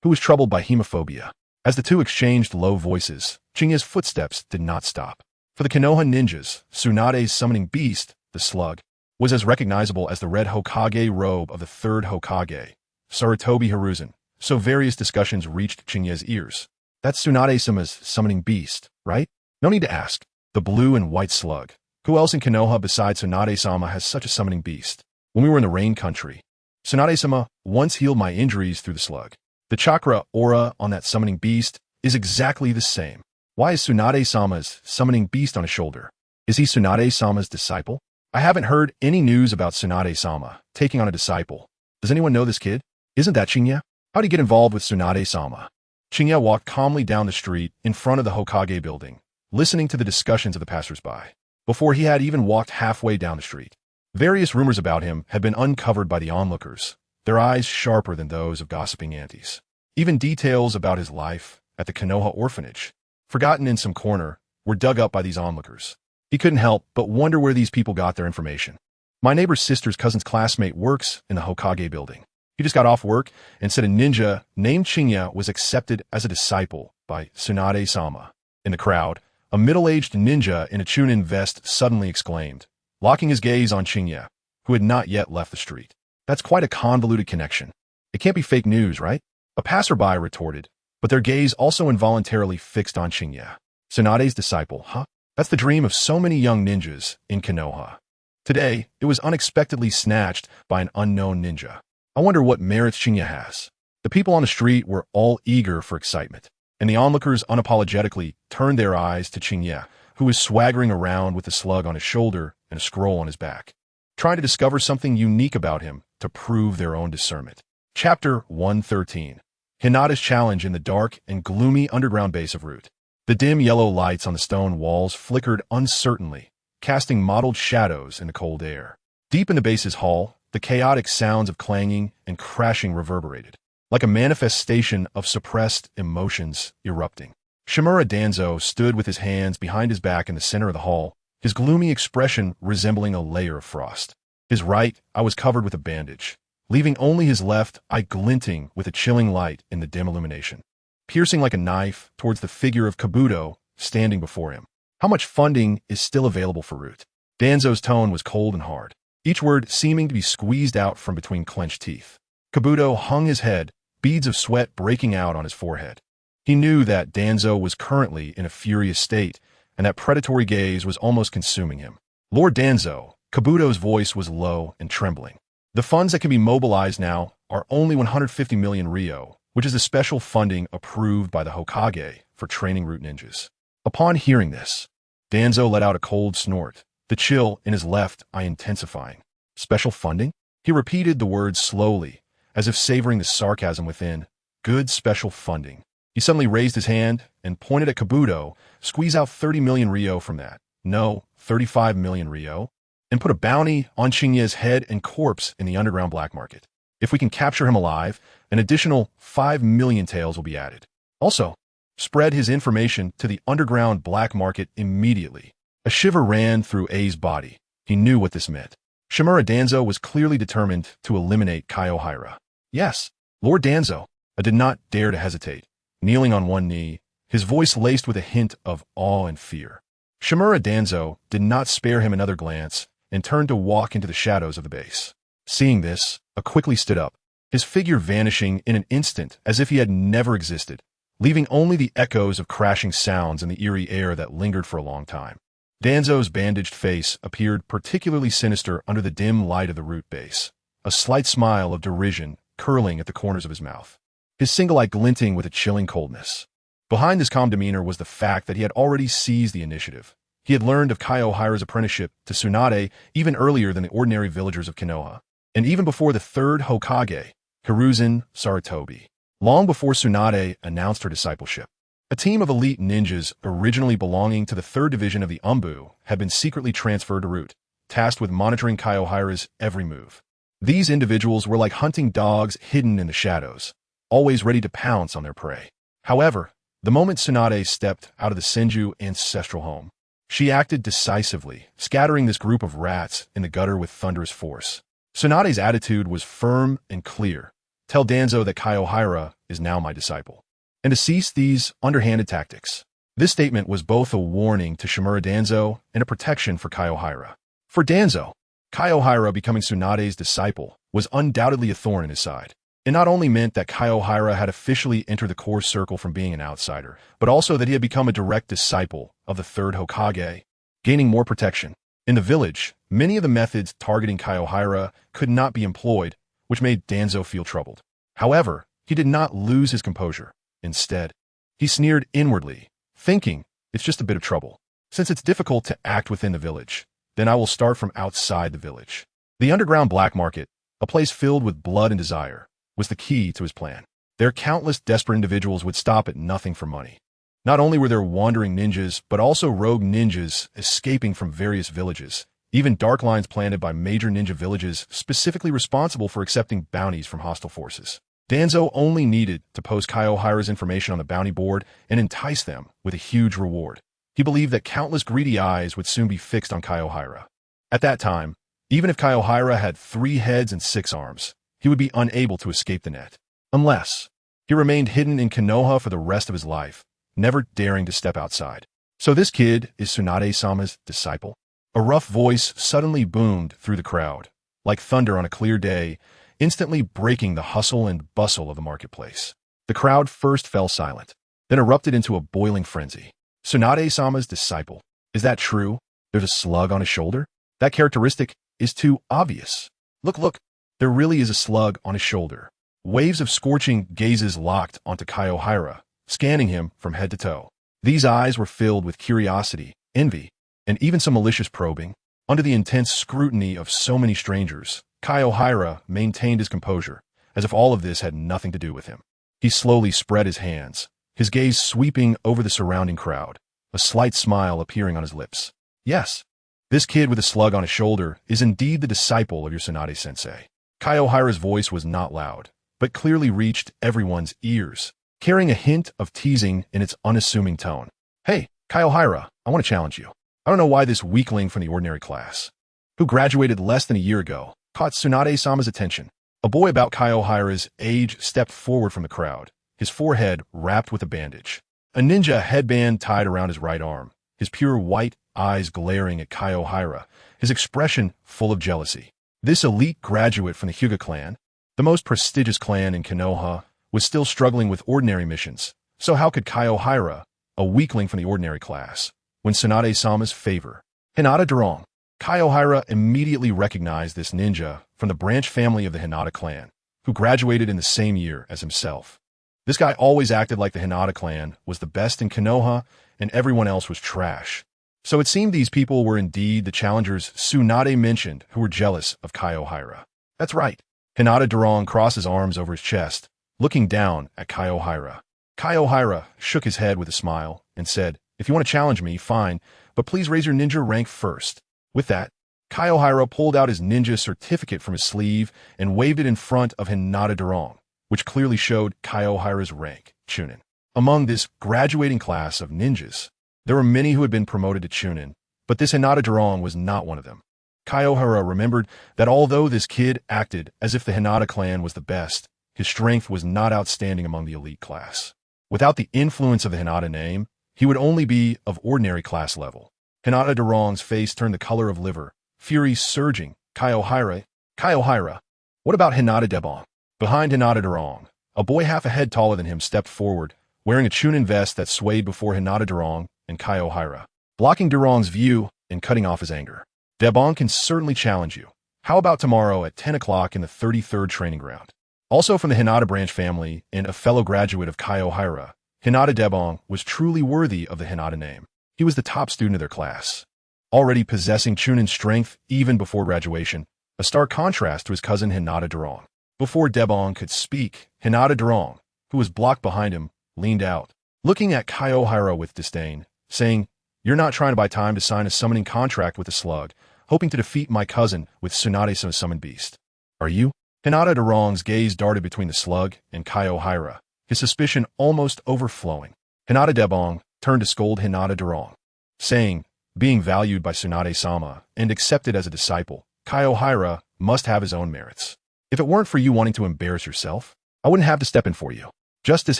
who was troubled by hemophobia. As the two exchanged low voices, Qingye's footsteps did not stop. For the Konoha ninjas, Tsunade's summoning beast, the slug, was as recognizable as the red Hokage robe of the third Hokage, Sarutobi Hiruzen, so various discussions reached Qingye's ears. "That's Tsunade-sama's summoning beast, right? No need to ask. The blue and white slug. Who else in Konoha besides Tsunade-sama has such a summoning beast? When we were in the rain country, Tsunade-sama once healed my injuries through the slug. The chakra aura on that summoning beast is exactly the same. Why is Tsunade-sama's summoning beast on his shoulder? Is he Tsunade-sama's disciple? I haven't heard any news about Tsunade-sama taking on a disciple. Does anyone know this kid? Isn't that Qingye? How'd he get involved with Tsunade-sama?" Qingye walked calmly down the street in front of the Hokage building, listening to the discussions of the passersby. Before he had even walked halfway down the street, various rumors about him had been uncovered by the onlookers, their eyes sharper than those of gossiping aunties. Even details about his life at the Konoha orphanage, forgotten in some corner, were dug up by these onlookers. He couldn't help but wonder where these people got their information. "My neighbor's sister's cousin's classmate works in the Hokage building. He just got off work and said a ninja named Qingye was accepted as a disciple by Tsunade-sama." In the crowd, a middle-aged ninja in a chunin vest suddenly exclaimed, locking his gaze on Qingye, who had not yet left the street. "That's quite a convoluted connection. It can't be fake news, right?" A passerby retorted, but their gaze also involuntarily fixed on Qingye. "Tsunade's disciple, huh? That's the dream of so many young ninjas in Konoha. Today, it was unexpectedly snatched by an unknown ninja. I wonder what merits Qingye has." The people on the street were all eager for excitement, and the onlookers unapologetically turned their eyes to Qingye, who was swaggering around with a slug on his shoulder and a scroll on his back, trying to discover something unique about him to prove their own discernment. Chapter 113. Hinata's challenge in the dark and gloomy underground base of Root. The dim yellow lights on the stone walls flickered uncertainly, casting mottled shadows in the cold air. Deep in the base's hall, the chaotic sounds of clanging and crashing reverberated, like a manifestation of suppressed emotions erupting. Shimura Danzo stood with his hands behind his back in the center of the hall, his gloomy expression resembling a layer of frost. His right eye was covered with a bandage, leaving only his left eye glinting with a chilling light in the dim illumination, piercing like a knife towards the figure of Kabuto standing before him. "How much funding is still available for Root?" Danzo's tone was cold and hard, each word seeming to be squeezed out from between clenched teeth. Kabuto hung his head, beads of sweat breaking out on his forehead. He knew that Danzo was currently in a furious state, and that predatory gaze was almost consuming him. "Lord Danzo," Kabuto's voice was low and trembling. "The funds that can be mobilized now are only 150 million Ryo, which is the special funding approved by the Hokage for training Root ninjas." Upon hearing this, Danzo let out a cold snort, the chill in his left eye intensifying. "Special funding?" He repeated the words slowly, as if savoring the sarcasm within. "Good special funding." He suddenly raised his hand and pointed at Kabuto. "Squeeze out 30 million Ryo from that. No, 35 million Ryo. And put a bounty on Qingye's head and corpse in the underground black market. If we can capture him alive, an additional 5 million taels will be added. Also, spread his information to the underground black market immediately." A shiver ran through A's body. He knew what this meant. Shimura Danzo was clearly determined to eliminate Kaiohira. "Yes, Lord Danzo." I did not dare to hesitate, kneeling on one knee, his voice laced with a hint of awe and fear. Shimura Danzo did not spare him another glance and turned to walk into the shadows of the base. Seeing this, I quickly stood up, his figure vanishing in an instant as if he had never existed, leaving only the echoes of crashing sounds in the eerie air that lingered for a long time. Danzo's bandaged face appeared particularly sinister under the dim light of the Root base. A slight smile of derision curling at the corners of his mouth, his single eye glinting with a chilling coldness. Behind this calm demeanor was the fact that he had already seized the initiative. He had learned of Kaiohira's apprenticeship to Tsunade even earlier than the ordinary villagers of Konoha, and even before the third Hokage, Hiruzen Sarutobi. Long before Tsunade announced her discipleship, a team of elite ninjas originally belonging to the 3rd Division of the Umbu had been secretly transferred to Root, tasked with monitoring Kaiohira's every move. These individuals were like hunting dogs hidden in the shadows, always ready to pounce on their prey. However, the moment Tsunade stepped out of the Senju ancestral home, she acted decisively, scattering this group of rats in the gutter with thunderous force. Tsunade's attitude was firm and clear. Tell Danzo that Kaiohira is now my disciple, and to cease these underhanded tactics. This statement was both a warning to Shimura Danzo and a protection for Kaiohira. For Danzo, Kaiohira becoming Tsunade's disciple was undoubtedly a thorn in his side. It not only meant that Kaiohira had officially entered the core circle from being an outsider, but also that he had become a direct disciple of the 3rd Hokage, gaining more protection. In the village, many of the methods targeting Kaiohira could not be employed, which made Danzo feel troubled. However, he did not lose his composure. Instead, he sneered inwardly, thinking, it's just a bit of trouble. Since it's difficult to act within the village, then I will start from outside the village. The underground black market, a place filled with blood and desire, was the key to his plan. Their countless desperate individuals would stop at nothing for money. Not only were there wandering ninjas, but also rogue ninjas escaping from various villages, even dark lines planted by major ninja villages specifically responsible for accepting bounties from hostile forces. Danzo only needed to post Kaiohira's information on the bounty board and entice them with a huge reward. He believed that countless greedy eyes would soon be fixed on Kaiohira. At that time, even if Kaiohira had 3 heads and 6 arms, he would be unable to escape the net. Unless he remained hidden in Konoha for the rest of his life, never daring to step outside. So this kid is Tsunade-sama's disciple? A rough voice suddenly boomed through the crowd, like thunder on a clear day, instantly breaking the hustle and bustle of the marketplace. The crowd first fell silent, then erupted into a boiling frenzy. Tsunade-sama's disciple. Is that true? There's a slug on his shoulder? That characteristic is too obvious. Look, there really is a slug on his shoulder. Waves of scorching gazes locked onto Kaiohira, scanning him from head to toe. These eyes were filled with curiosity, envy, and even some malicious probing. Under the intense scrutiny of so many strangers, Kaiohira maintained his composure, as if all of this had nothing to do with him. He slowly spread his hands, his gaze sweeping over the surrounding crowd, a slight smile appearing on his lips. Yes, this kid with a slug on his shoulder is indeed the disciple of your Tsunade-sensei. Kaiohira's voice was not loud, but clearly reached everyone's ears, carrying a hint of teasing in its unassuming tone. Hey, Kaiohira, I want to challenge you. I don't know why this weakling from the ordinary class, who graduated less than a year ago, caught Tsunade-sama's attention. A boy about Kaiohira's age stepped forward from the crowd, his forehead wrapped with a bandage. A ninja headband tied around his right arm, his pure white eyes glaring at Kaiohira, his expression full of jealousy. This elite graduate from the Hyuga clan, the most prestigious clan in Konoha, was still struggling with ordinary missions. So how could Kaiohira, a weakling from the ordinary class, win Tsunade-sama's favor? Hinata Durong. Kaiohira immediately recognized this ninja from the branch family of the Hinata clan, who graduated in the same year as himself. This guy always acted like the Hinata clan was the best in Konoha and everyone else was trash. So it seemed these people were indeed the challengers Tsunade mentioned who were jealous of Kaiohira. That's right. Hinata Durong crossed his arms over his chest, looking down at Kaiohira. Kaiohira shook his head with a smile and said, "If you want to challenge me, fine, but please raise your ninja rank first." With that, Kaiohira pulled out his ninja certificate from his sleeve and waved it in front of Hinata Durong, which clearly showed Kaiohira's rank, Chunin. Among this graduating class of ninjas, there were many who had been promoted to Chunin, but this Hinata Durong was not one of them. Kaiohira remembered that although this kid acted as if the Hinata clan was the best, his strength was not outstanding among the elite class. Without the influence of the Hinata name, he would only be of ordinary class level. Hinata Durong's face turned the color of liver, fury surging. Kaiohira, what about Hinata Debong? Behind Hinata Durong, a boy half a head taller than him stepped forward, wearing a Chunin vest that swayed before Hinata Durong and Kaiohira, blocking Durong's view and cutting off his anger. Debong can certainly challenge you. How about tomorrow at 10 o'clock in the 33rd training ground? Also from the Hinata branch family and a fellow graduate of Kaiohira, Hinata Debong was truly worthy of the Hinata name. He was the top student of their class, already possessing Chunin strength even before graduation, a stark contrast to his cousin Hinata Durong. Before Debong could speak, Hinata Durong, who was blocked behind him, leaned out, looking at Kaiohira with disdain, saying, "You're not trying to buy time to sign a summoning contract with a slug, hoping to defeat my cousin with Tsunade-sama summoned beast. Are you?" Hinata Durong's gaze darted between the slug and Kaiohira, his suspicion almost overflowing. Hinata Debong turned to scold Hinata Durong, saying, "Being valued by Tsunade-sama and accepted as a disciple, Kaiohira must have his own merits. If it weren't for you wanting to embarrass yourself, I wouldn't have to step in for you." Just as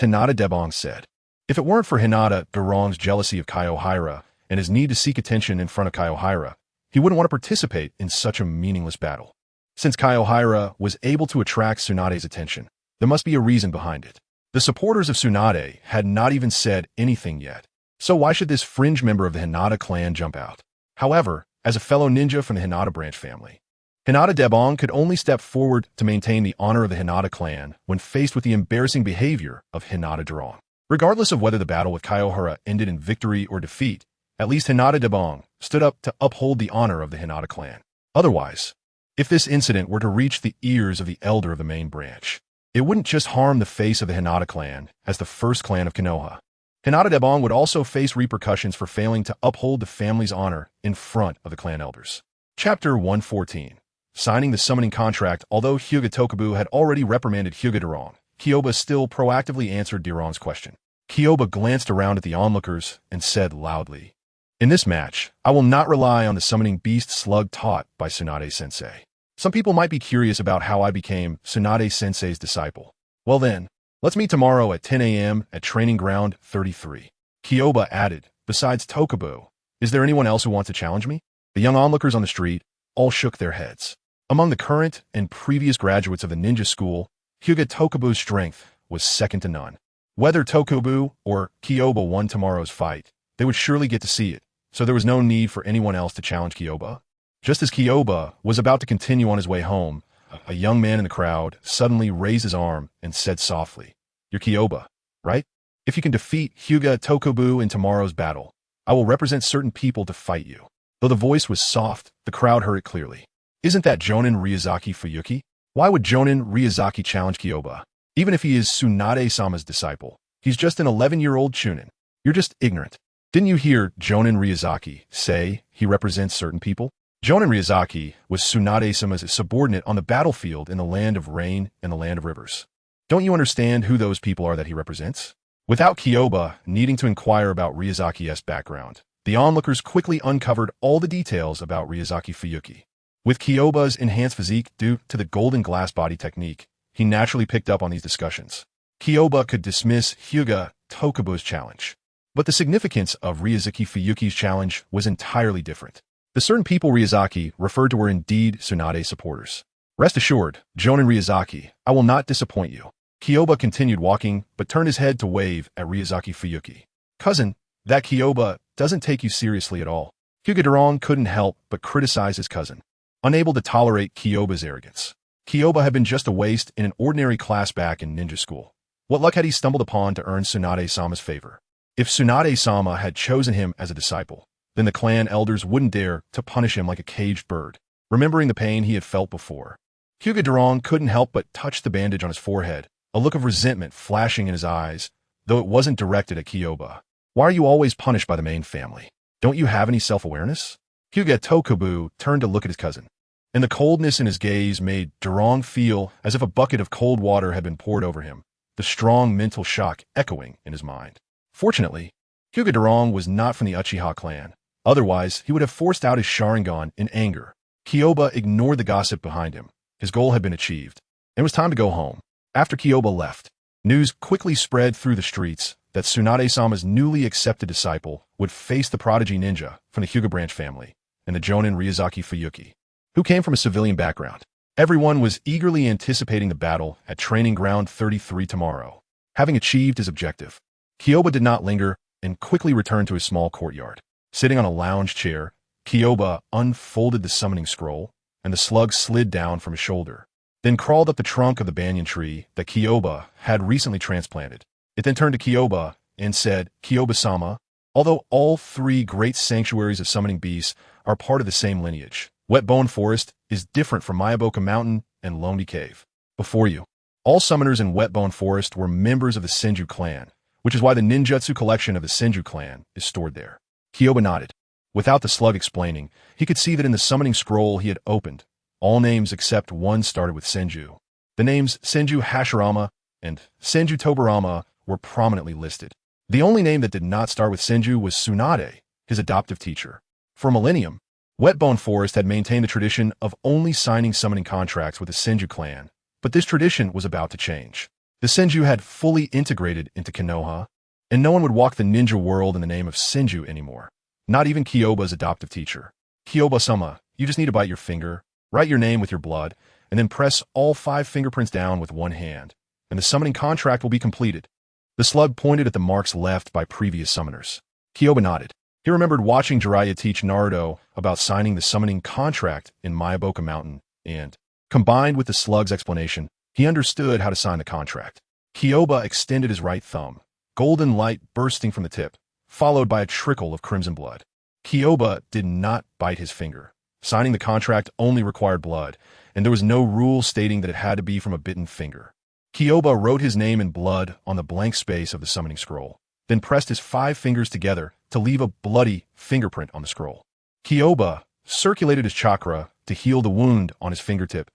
Hinata Debong said. If it weren't for Hinata Durong's jealousy of Kaiohira and his need to seek attention in front of Kaiohira, he wouldn't want to participate in such a meaningless battle. Since Kaiohira was able to attract Tsunade's attention, there must be a reason behind it. The supporters of Tsunade had not even said anything yet, so why should this fringe member of the Hinata clan jump out? However, as a fellow ninja from the Hinata branch family, Hinata Debong could only step forward to maintain the honor of the Hinata clan when faced with the embarrassing behavior of Hinata Durong. Regardless of whether the battle with Kaiohira ended in victory or defeat, at least Hinata Debong stood up to uphold the honor of the Hinata clan. Otherwise, if this incident were to reach the ears of the elder of the main branch, it wouldn't just harm the face of the Hinata clan as the first clan of Konoha. Hinata Debong would also face repercussions for failing to uphold the family's honor in front of the clan elders. Chapter 114. Signing the summoning contract. Although Hyuga Tokubu had already reprimanded Hyuga Durong, Kyoba still proactively answered Durong's question. Kyoba glanced around at the onlookers and said loudly, "In this match, I will not rely on the summoning beast slug taught by Tsunade-sensei. Some people might be curious about how I became Tsunade-sensei's disciple. Well then, let's meet tomorrow at 10 a.m. at Training Ground 33. Kyoba added, "Besides Tokubu, is there anyone else who wants to challenge me?" The young onlookers on the street all shook their heads. Among the current and previous graduates of the ninja school, Hyuga Tokubu's strength was second to none. Whether Tokubu or Kyoba won tomorrow's fight, they would surely get to see it, so there was no need for anyone else to challenge Kyoba. Just as Kyoba was about to continue on his way home, a young man in the crowd suddenly raised his arm and said softly, "You're Kyoba, right? If you can defeat Hyuga Tokubu in tomorrow's battle, I will represent certain people to fight you." Though the voice was soft, the crowd heard it clearly. Isn't that Jonin Ryuzaki Fuyuki? Why would Jonin Ryuzaki challenge Kyoba? Even if he is Tsunade-sama's disciple, he's just an 11-year-old Chunin. You're just ignorant. Didn't you hear Jonin Ryuzaki say he represents certain people? Jonin Ryuzaki was Tsunade-sama's subordinate on the battlefield in the land of rain and the land of rivers. Don't you understand who those people are that he represents? Without Kyoba needing to inquire about Ryazaki's background, the onlookers quickly uncovered all the details about Ryuzaki Fuyuki. With Kyoba's enhanced physique due to the golden glass body technique, he naturally picked up on these discussions. Kyoba could dismiss Hyuga Tokubu's challenge, but the significance of Ryuzaki Fuyuki's challenge was entirely different. The certain people Ryuzaki referred to were indeed Tsunade supporters. Rest assured, Jonin Ryuzaki, I will not disappoint you. Kyoba continued walking, but turned his head to wave at Ryuzaki Fuyuki. Cousin, that Kyoba doesn't take you seriously at all. Hyuga Durong couldn't help but criticize his cousin, unable to tolerate Kyoba's arrogance. Kyoba had been just a waste in an ordinary class back in ninja school. What luck had he stumbled upon to earn Tsunade-sama's favor? If Tsunade-sama had chosen him as a disciple, then the clan elders wouldn't dare to punish him like a caged bird, remembering the pain he had felt before. Hyuga Durong couldn't help but touch the bandage on his forehead, a look of resentment flashing in his eyes, though it wasn't directed at Kyoba. Why are you always punished by the main family? Don't you have any self-awareness? Hyuga Tokubu turned to look at his cousin, and the coldness in his gaze made Durong feel as if a bucket of cold water had been poured over him, the strong mental shock echoing in his mind. Fortunately, Hyuga Durong was not from the Uchiha clan. Otherwise, he would have forced out his Sharingan in anger. Kyoba ignored the gossip behind him. His goal had been achieved, and it was time to go home. After Kyoba left, news quickly spread through the streets that Tsunade-sama's newly accepted disciple would face the prodigy ninja from the Hyuga branch family and the Jonin Ryuzaki Fuyuki, who came from a civilian background. Everyone was eagerly anticipating the battle at Training Ground 33 tomorrow. Having achieved his objective, Kyoba did not linger and quickly returned to his small courtyard. Sitting on a lounge chair, Kyoba unfolded the summoning scroll, and the slug slid down from his shoulder. then crawled up the trunk of the banyan tree that Kyoba had recently transplanted. It then turned to Kyoba and said, "Kyoba-sama, although all three great sanctuaries of summoning beasts are part of the same lineage, Wetbone Forest is different from Mayaboka Mountain and Lonely Cave. Before you, all summoners in Wetbone Forest were members of the Senju clan, which is why the ninjutsu collection of the Senju clan is stored there." Kyoba nodded. Without the slug explaining, he could see that in the summoning scroll he had opened, all names except one started with Senju. The names Senju Hashirama and Senju Tobarama were prominently listed. The only name that did not start with Senju was Tsunade, his adoptive teacher. For a millennium, Wetbone Forest had maintained the tradition of only signing summoning contracts with the Senju clan, but this tradition was about to change. The Senju had fully integrated into Konoha, and no one would walk the ninja world in the name of Senju anymore. Not even Kyoba's adoptive teacher. "Kyoba-sama, you just need to bite your finger, write your name with your blood, and then press all 5 fingerprints down with one hand, and the summoning contract will be completed." The slug pointed at the marks left by previous summoners. Kyoba nodded. He remembered watching Jiraiya teach Naruto about signing the summoning contract in Mayaboka Mountain, and, combined with the slug's explanation, he understood how to sign the contract. Kyoba extended his right thumb, golden light bursting from the tip, followed by a trickle of crimson blood. Kyoba did not bite his finger. Signing the contract only required blood, and there was no rule stating that it had to be from a bitten finger. Kyoba wrote his name in blood on the blank space of the summoning scroll, then pressed his 5 fingers together to leave a bloody fingerprint on the scroll. Kyoba circulated his chakra to heal the wound on his fingertip,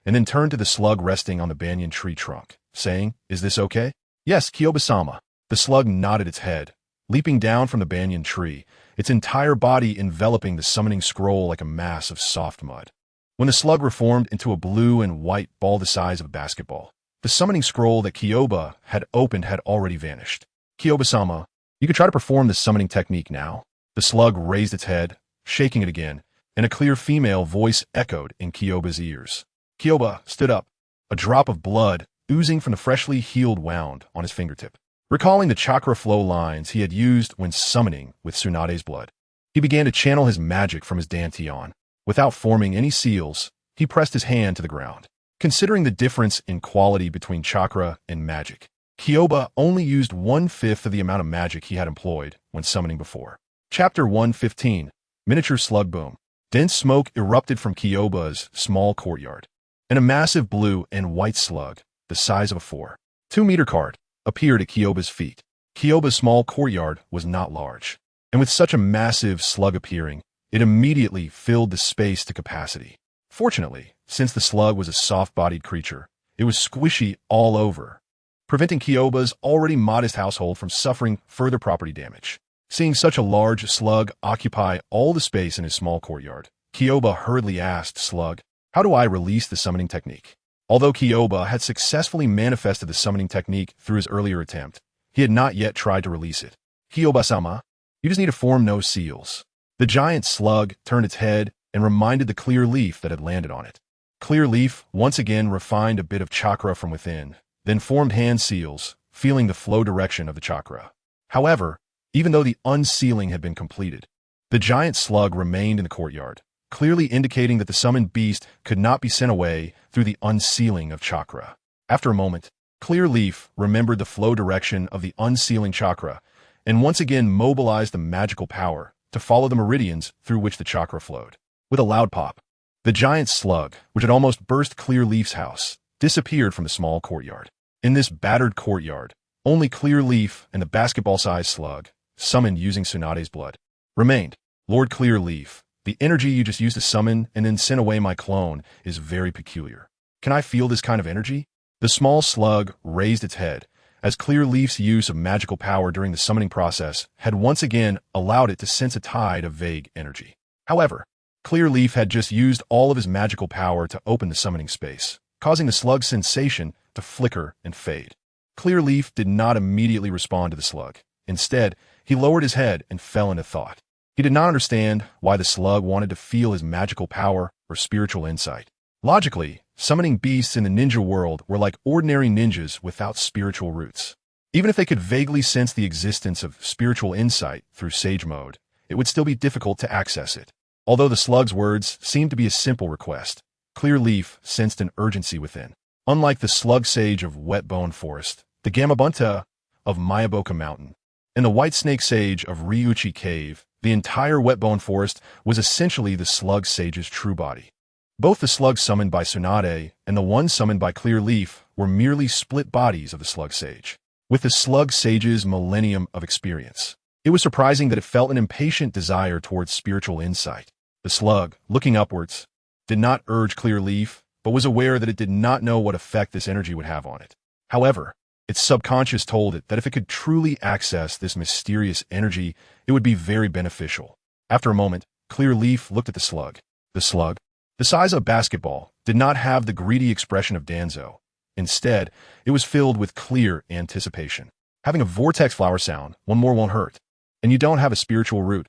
and then turned to the slug resting on the banyan tree trunk, saying, "Is this okay?" "Yes, Kyoba-sama." The slug nodded its head, leaping down from the banyan tree, its entire body enveloping the summoning scroll like a mass of soft mud. When the slug reformed into a blue and white ball the size of a basketball, the summoning scroll that Kyoba had opened had already vanished. "Kyoba-sama, you could try to perform this summoning technique now." The slug raised its head, shaking it again, and a clear female voice echoed in Kyoba's ears. Kyoba stood up, a drop of blood oozing from the freshly healed wound on his fingertip. Recalling the chakra flow lines he had used when summoning with Tsunade's blood, he began to channel his magic from his dantian. Without forming any seals, he pressed his hand to the ground. Considering the difference in quality between chakra and magic, Kyoba only used 1/5 of the amount of magic he had employed when summoning before. Chapter 115, Miniature Slug Boom. Dense smoke erupted from Kyoba's small courtyard, and a massive blue and white slug, the size of a 4.2-meter card, appeared at Kyoba's feet. Kyoba's small courtyard was not large, and with such a massive slug appearing, it immediately filled the space to capacity. Fortunately, since the slug was a soft-bodied creature, it was squishy all over, preventing Kyoba's already modest household from suffering further property damage. Seeing such a large slug occupy all the space in his small courtyard, Kyoba hurriedly asked Slug, "How do I release the summoning technique?" Although Kyoba had successfully manifested the summoning technique through his earlier attempt, he had not yet tried to release it. "Kyoba-sama, you just need to form no seals." The giant slug turned its head and reminded the clear leaf that had landed on it. Clear leaf once again refined a bit of chakra from within, then formed hand seals, feeling the flow direction of the chakra. However, even though the unsealing had been completed, the giant slug remained in the courtyard, clearly indicating that the summoned beast could not be sent away through the unsealing of chakra. After a moment, Clear Leaf remembered the flow direction of the unsealing chakra and once again mobilized the magical power to follow the meridians through which the chakra flowed. With a loud pop, the giant slug, which had almost burst Clear Leaf's house, disappeared from the small courtyard. In this battered courtyard, only Clear Leaf and the basketball-sized slug, summoned using Tsunade's blood, remained. "Lord Clear Leaf, the energy you just used to summon and then send away my clone is very peculiar. Can I feel this kind of energy?" The small slug raised its head, as Clear Leaf's use of magical power during the summoning process had once again allowed it to sense a tide of vague energy. However, Clear Leaf had just used all of his magical power to open the summoning space, causing the slug's sensation to flicker and fade. Clear Leaf did not immediately respond to the slug. Instead, he lowered his head and fell into thought. He did not understand why the slug wanted to feel his magical power or spiritual insight. Logically, summoning beasts in the ninja world were like ordinary ninjas without spiritual roots. Even if they could vaguely sense the existence of spiritual insight through sage mode, it would still be difficult to access it. Although the slug's words seemed to be a simple request, Clear Leaf sensed an urgency within. Unlike the slug sage of Wetbone Forest, the Gamabunta of Mayaboka Mountain, and the white snake sage of Ryuchi Cave, the entire Wetbone Forest was essentially the slug sage's true body. Both the slug summoned by Tsunade and the one summoned by Clear Leaf were merely split bodies of the slug sage. With the slug sage's millennium of experience, it was surprising that it felt an impatient desire towards spiritual insight. The slug, looking upwards, did not urge Clear Leaf, but was aware that it did not know what effect this energy would have on it. However, its subconscious told it that if it could truly access this mysterious energy, it would be very beneficial. After a moment, Clear Leaf looked at the slug. The slug, the size of a basketball, did not have the greedy expression of Danzo. Instead, it was filled with clear anticipation. Having a vortex flower sound, one more won't hurt. And you don't have a spiritual root.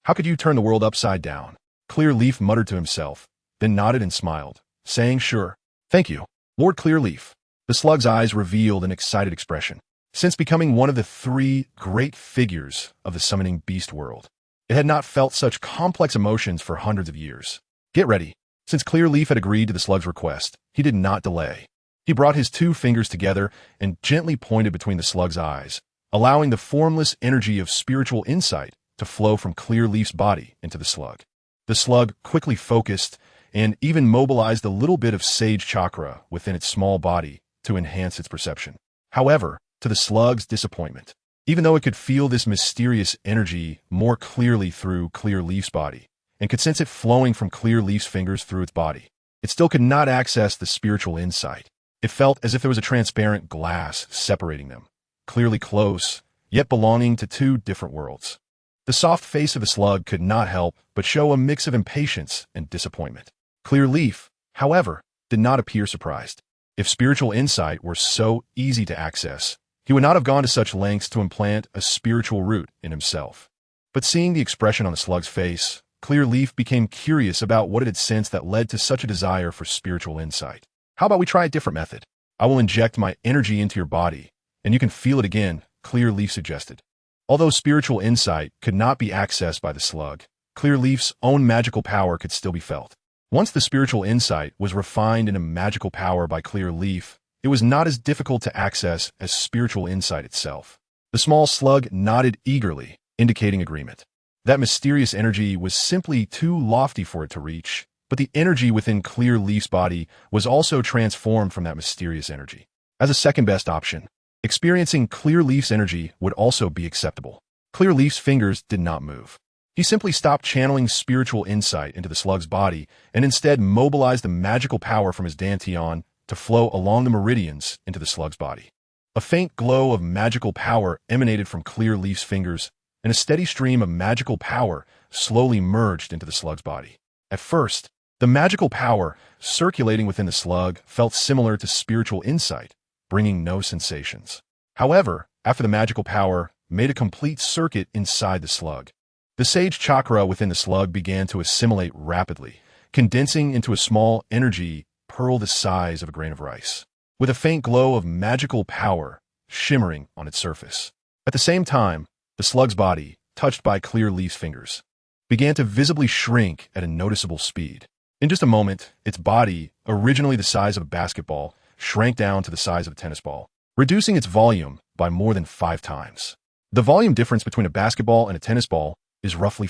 How could you turn the world upside down? Clear Leaf muttered to himself, then nodded and smiled, saying, "Sure. Thank you, Lord Clear Leaf." The slug's eyes revealed an excited expression. Since becoming one of the three great figures of the summoning beast world, it had not felt such complex emotions for hundreds of years. Get ready. Since Clear Leaf had agreed to the slug's request, he did not delay. He brought his two fingers together and gently pointed between the slug's eyes, allowing the formless energy of spiritual insight to flow from Clear Leaf's body into the slug. The slug quickly focused and even mobilized a little bit of sage chakra within its small body to enhance its perception. However, to the slug's disappointment, even though it could feel this mysterious energy more clearly through Clear Leaf's body, and could sense it flowing from Clear Leaf's fingers through its body, it still could not access the spiritual insight. It felt as if there was a transparent glass separating them, clearly close, yet belonging to two different worlds. The soft face of the slug could not help but show a mix of impatience and disappointment. Clear Leaf, however, did not appear surprised. If spiritual insight were so easy to access, he would not have gone to such lengths to implant a spiritual root in himself. But seeing the expression on the slug's face, Clear Leaf became curious about what it had sensed that led to such a desire for spiritual insight. How about we try a different method? I will inject my energy into your body, and you can feel it again, Clear Leaf suggested. Although spiritual insight could not be accessed by the slug, Clear Leaf's own magical power could still be felt. Once the spiritual insight was refined into magical power by Clear Leaf, it was not as difficult to access as spiritual insight itself. The small slug nodded eagerly, indicating agreement. That mysterious energy was simply too lofty for it to reach, but the energy within Clear Leaf's body was also transformed from that mysterious energy. As a second-best option, experiencing Clear Leaf's energy would also be acceptable. Clear Leaf's fingers did not move. He simply stopped channeling spiritual insight into the slug's body and instead mobilized the magical power from his dantian to flow along the meridians into the slug's body. A faint glow of magical power emanated from Clear Leaf's fingers, and a steady stream of magical power slowly merged into the slug's body. At first, the magical power circulating within the slug felt similar to spiritual insight, bringing no sensations. However, after the magical power made a complete circuit inside the slug, the sage chakra within the slug began to assimilate rapidly, condensing into a small energy pearl the size of a grain of rice, with a faint glow of magical power shimmering on its surface. At the same time, the slug's body, touched by Clear Leaf's fingers, began to visibly shrink at a noticeable speed. In just a moment, its body, originally the size of a basketball, shrank down to the size of a tennis ball, reducing its volume by more than 5 times. The volume difference between a basketball and a tennis ball is roughly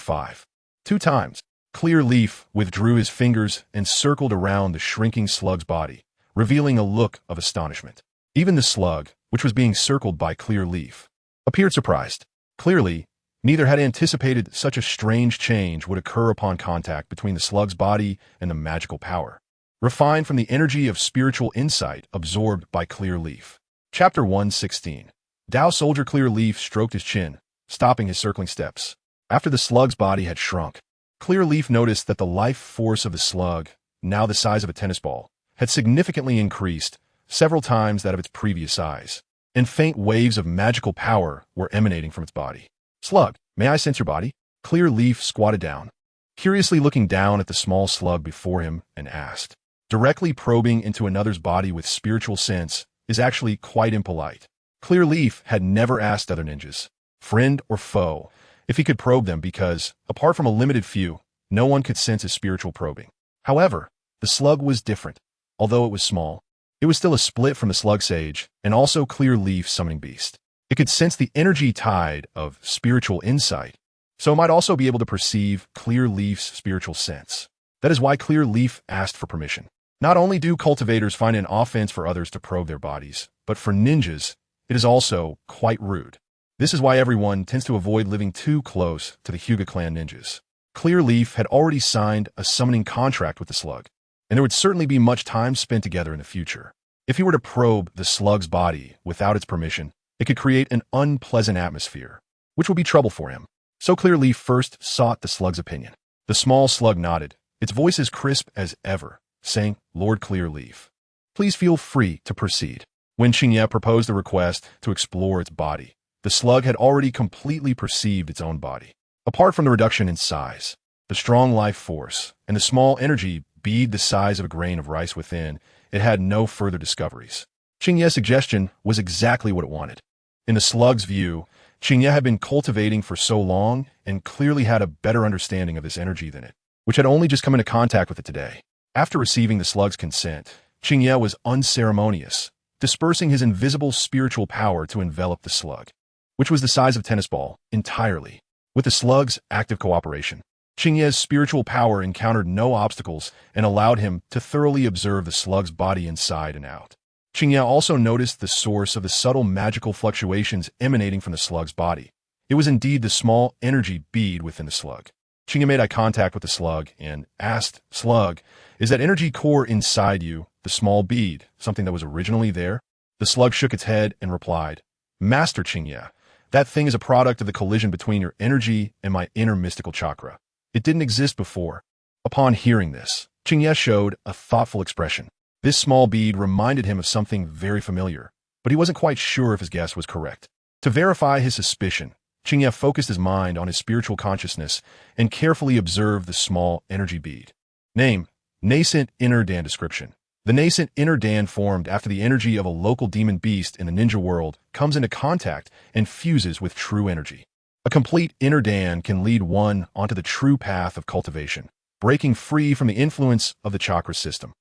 2 times. Clear Leaf withdrew his fingers and circled around the shrinking slug's body, revealing a look of astonishment. Even the slug, which was being circled by Clear Leaf, appeared surprised. Clearly, neither had anticipated such a strange change would occur upon contact between the slug's body and the magical power, refined from the energy of spiritual insight absorbed by Clear Leaf. Chapter 116. Tao Soldier Clear Leaf stroked his chin, stopping his circling steps. After the slug's body had shrunk, Clear Leaf noticed that the life force of the slug, now the size of a tennis ball, had significantly increased, several times that of its previous size, and faint waves of magical power were emanating from its body. "Slug, may I sense your body?" Clear Leaf squatted down, curiously looking down at the small slug before him, and asked. Directly probing into another's body with spiritual sense is actually quite impolite. Clear Leaf had never asked other ninjas, friend or foe, if he could probe them because, apart from a limited few, no one could sense his spiritual probing. However, The slug was different. Although it was small, it was still a split from the slug sage and also clear leaf summoning beast. It could sense the energy tide of spiritual insight, so it might also be able to perceive clear leaf's spiritual sense. That is why clear leaf asked for permission. Not only do cultivators find an offense for others to probe their bodies, but for ninjas, it is also quite rude. This is why everyone tends to avoid living too close to the Hyuga clan ninjas. Clear Leaf had already signed a summoning contract with the slug, and there would certainly be much time spent together in the future. If he were to probe the slug's body without its permission, it could create an unpleasant atmosphere, which would be trouble for him. So Clear Leaf first sought the slug's opinion. The small slug nodded, its voice as crisp as ever, saying, "Lord Clear Leaf, please feel free to proceed." When Qingye proposed the request to explore its body, the slug had already completely perceived its own body. Apart from the reduction in size, the strong life force, and the small energy bead the size of a grain of rice within, it had no further discoveries. Qingye's suggestion was exactly what it wanted. In the slug's view, Qingye had been cultivating for so long and clearly had a better understanding of this energy than it, which had only just come into contact with it today. After receiving the slug's consent, Qingye was unceremonious, dispersing his invisible spiritual power to envelop the slug, which was the size of a tennis ball, entirely. With the slug's active cooperation, Qingye's spiritual power encountered no obstacles and allowed him to thoroughly observe the slug's body inside and out. Qingye also noticed the source of the subtle magical fluctuations emanating from the slug's body. It was indeed the small energy bead within the slug. Qingye made eye contact with the slug and asked, "Slug, is that energy core inside you, the small bead, something that was originally there?" The slug shook its head and replied, "Master Qingye, that thing is a product of the collision between your energy and my inner mystical chakra. It didn't exist before." Upon hearing this, Qingye showed a thoughtful expression. This small bead reminded him of something very familiar, but he wasn't quite sure if his guess was correct. To verify his suspicion, Qingye focused his mind on his spiritual consciousness and carefully observed the small energy bead. Name: Nascent Inner Dan. Description: the nascent inner Dan formed after the energy of a local demon beast in the ninja world comes into contact and fuses with true energy. A complete inner Dan can lead one onto the true path of cultivation, breaking free from the influence of the chakra system.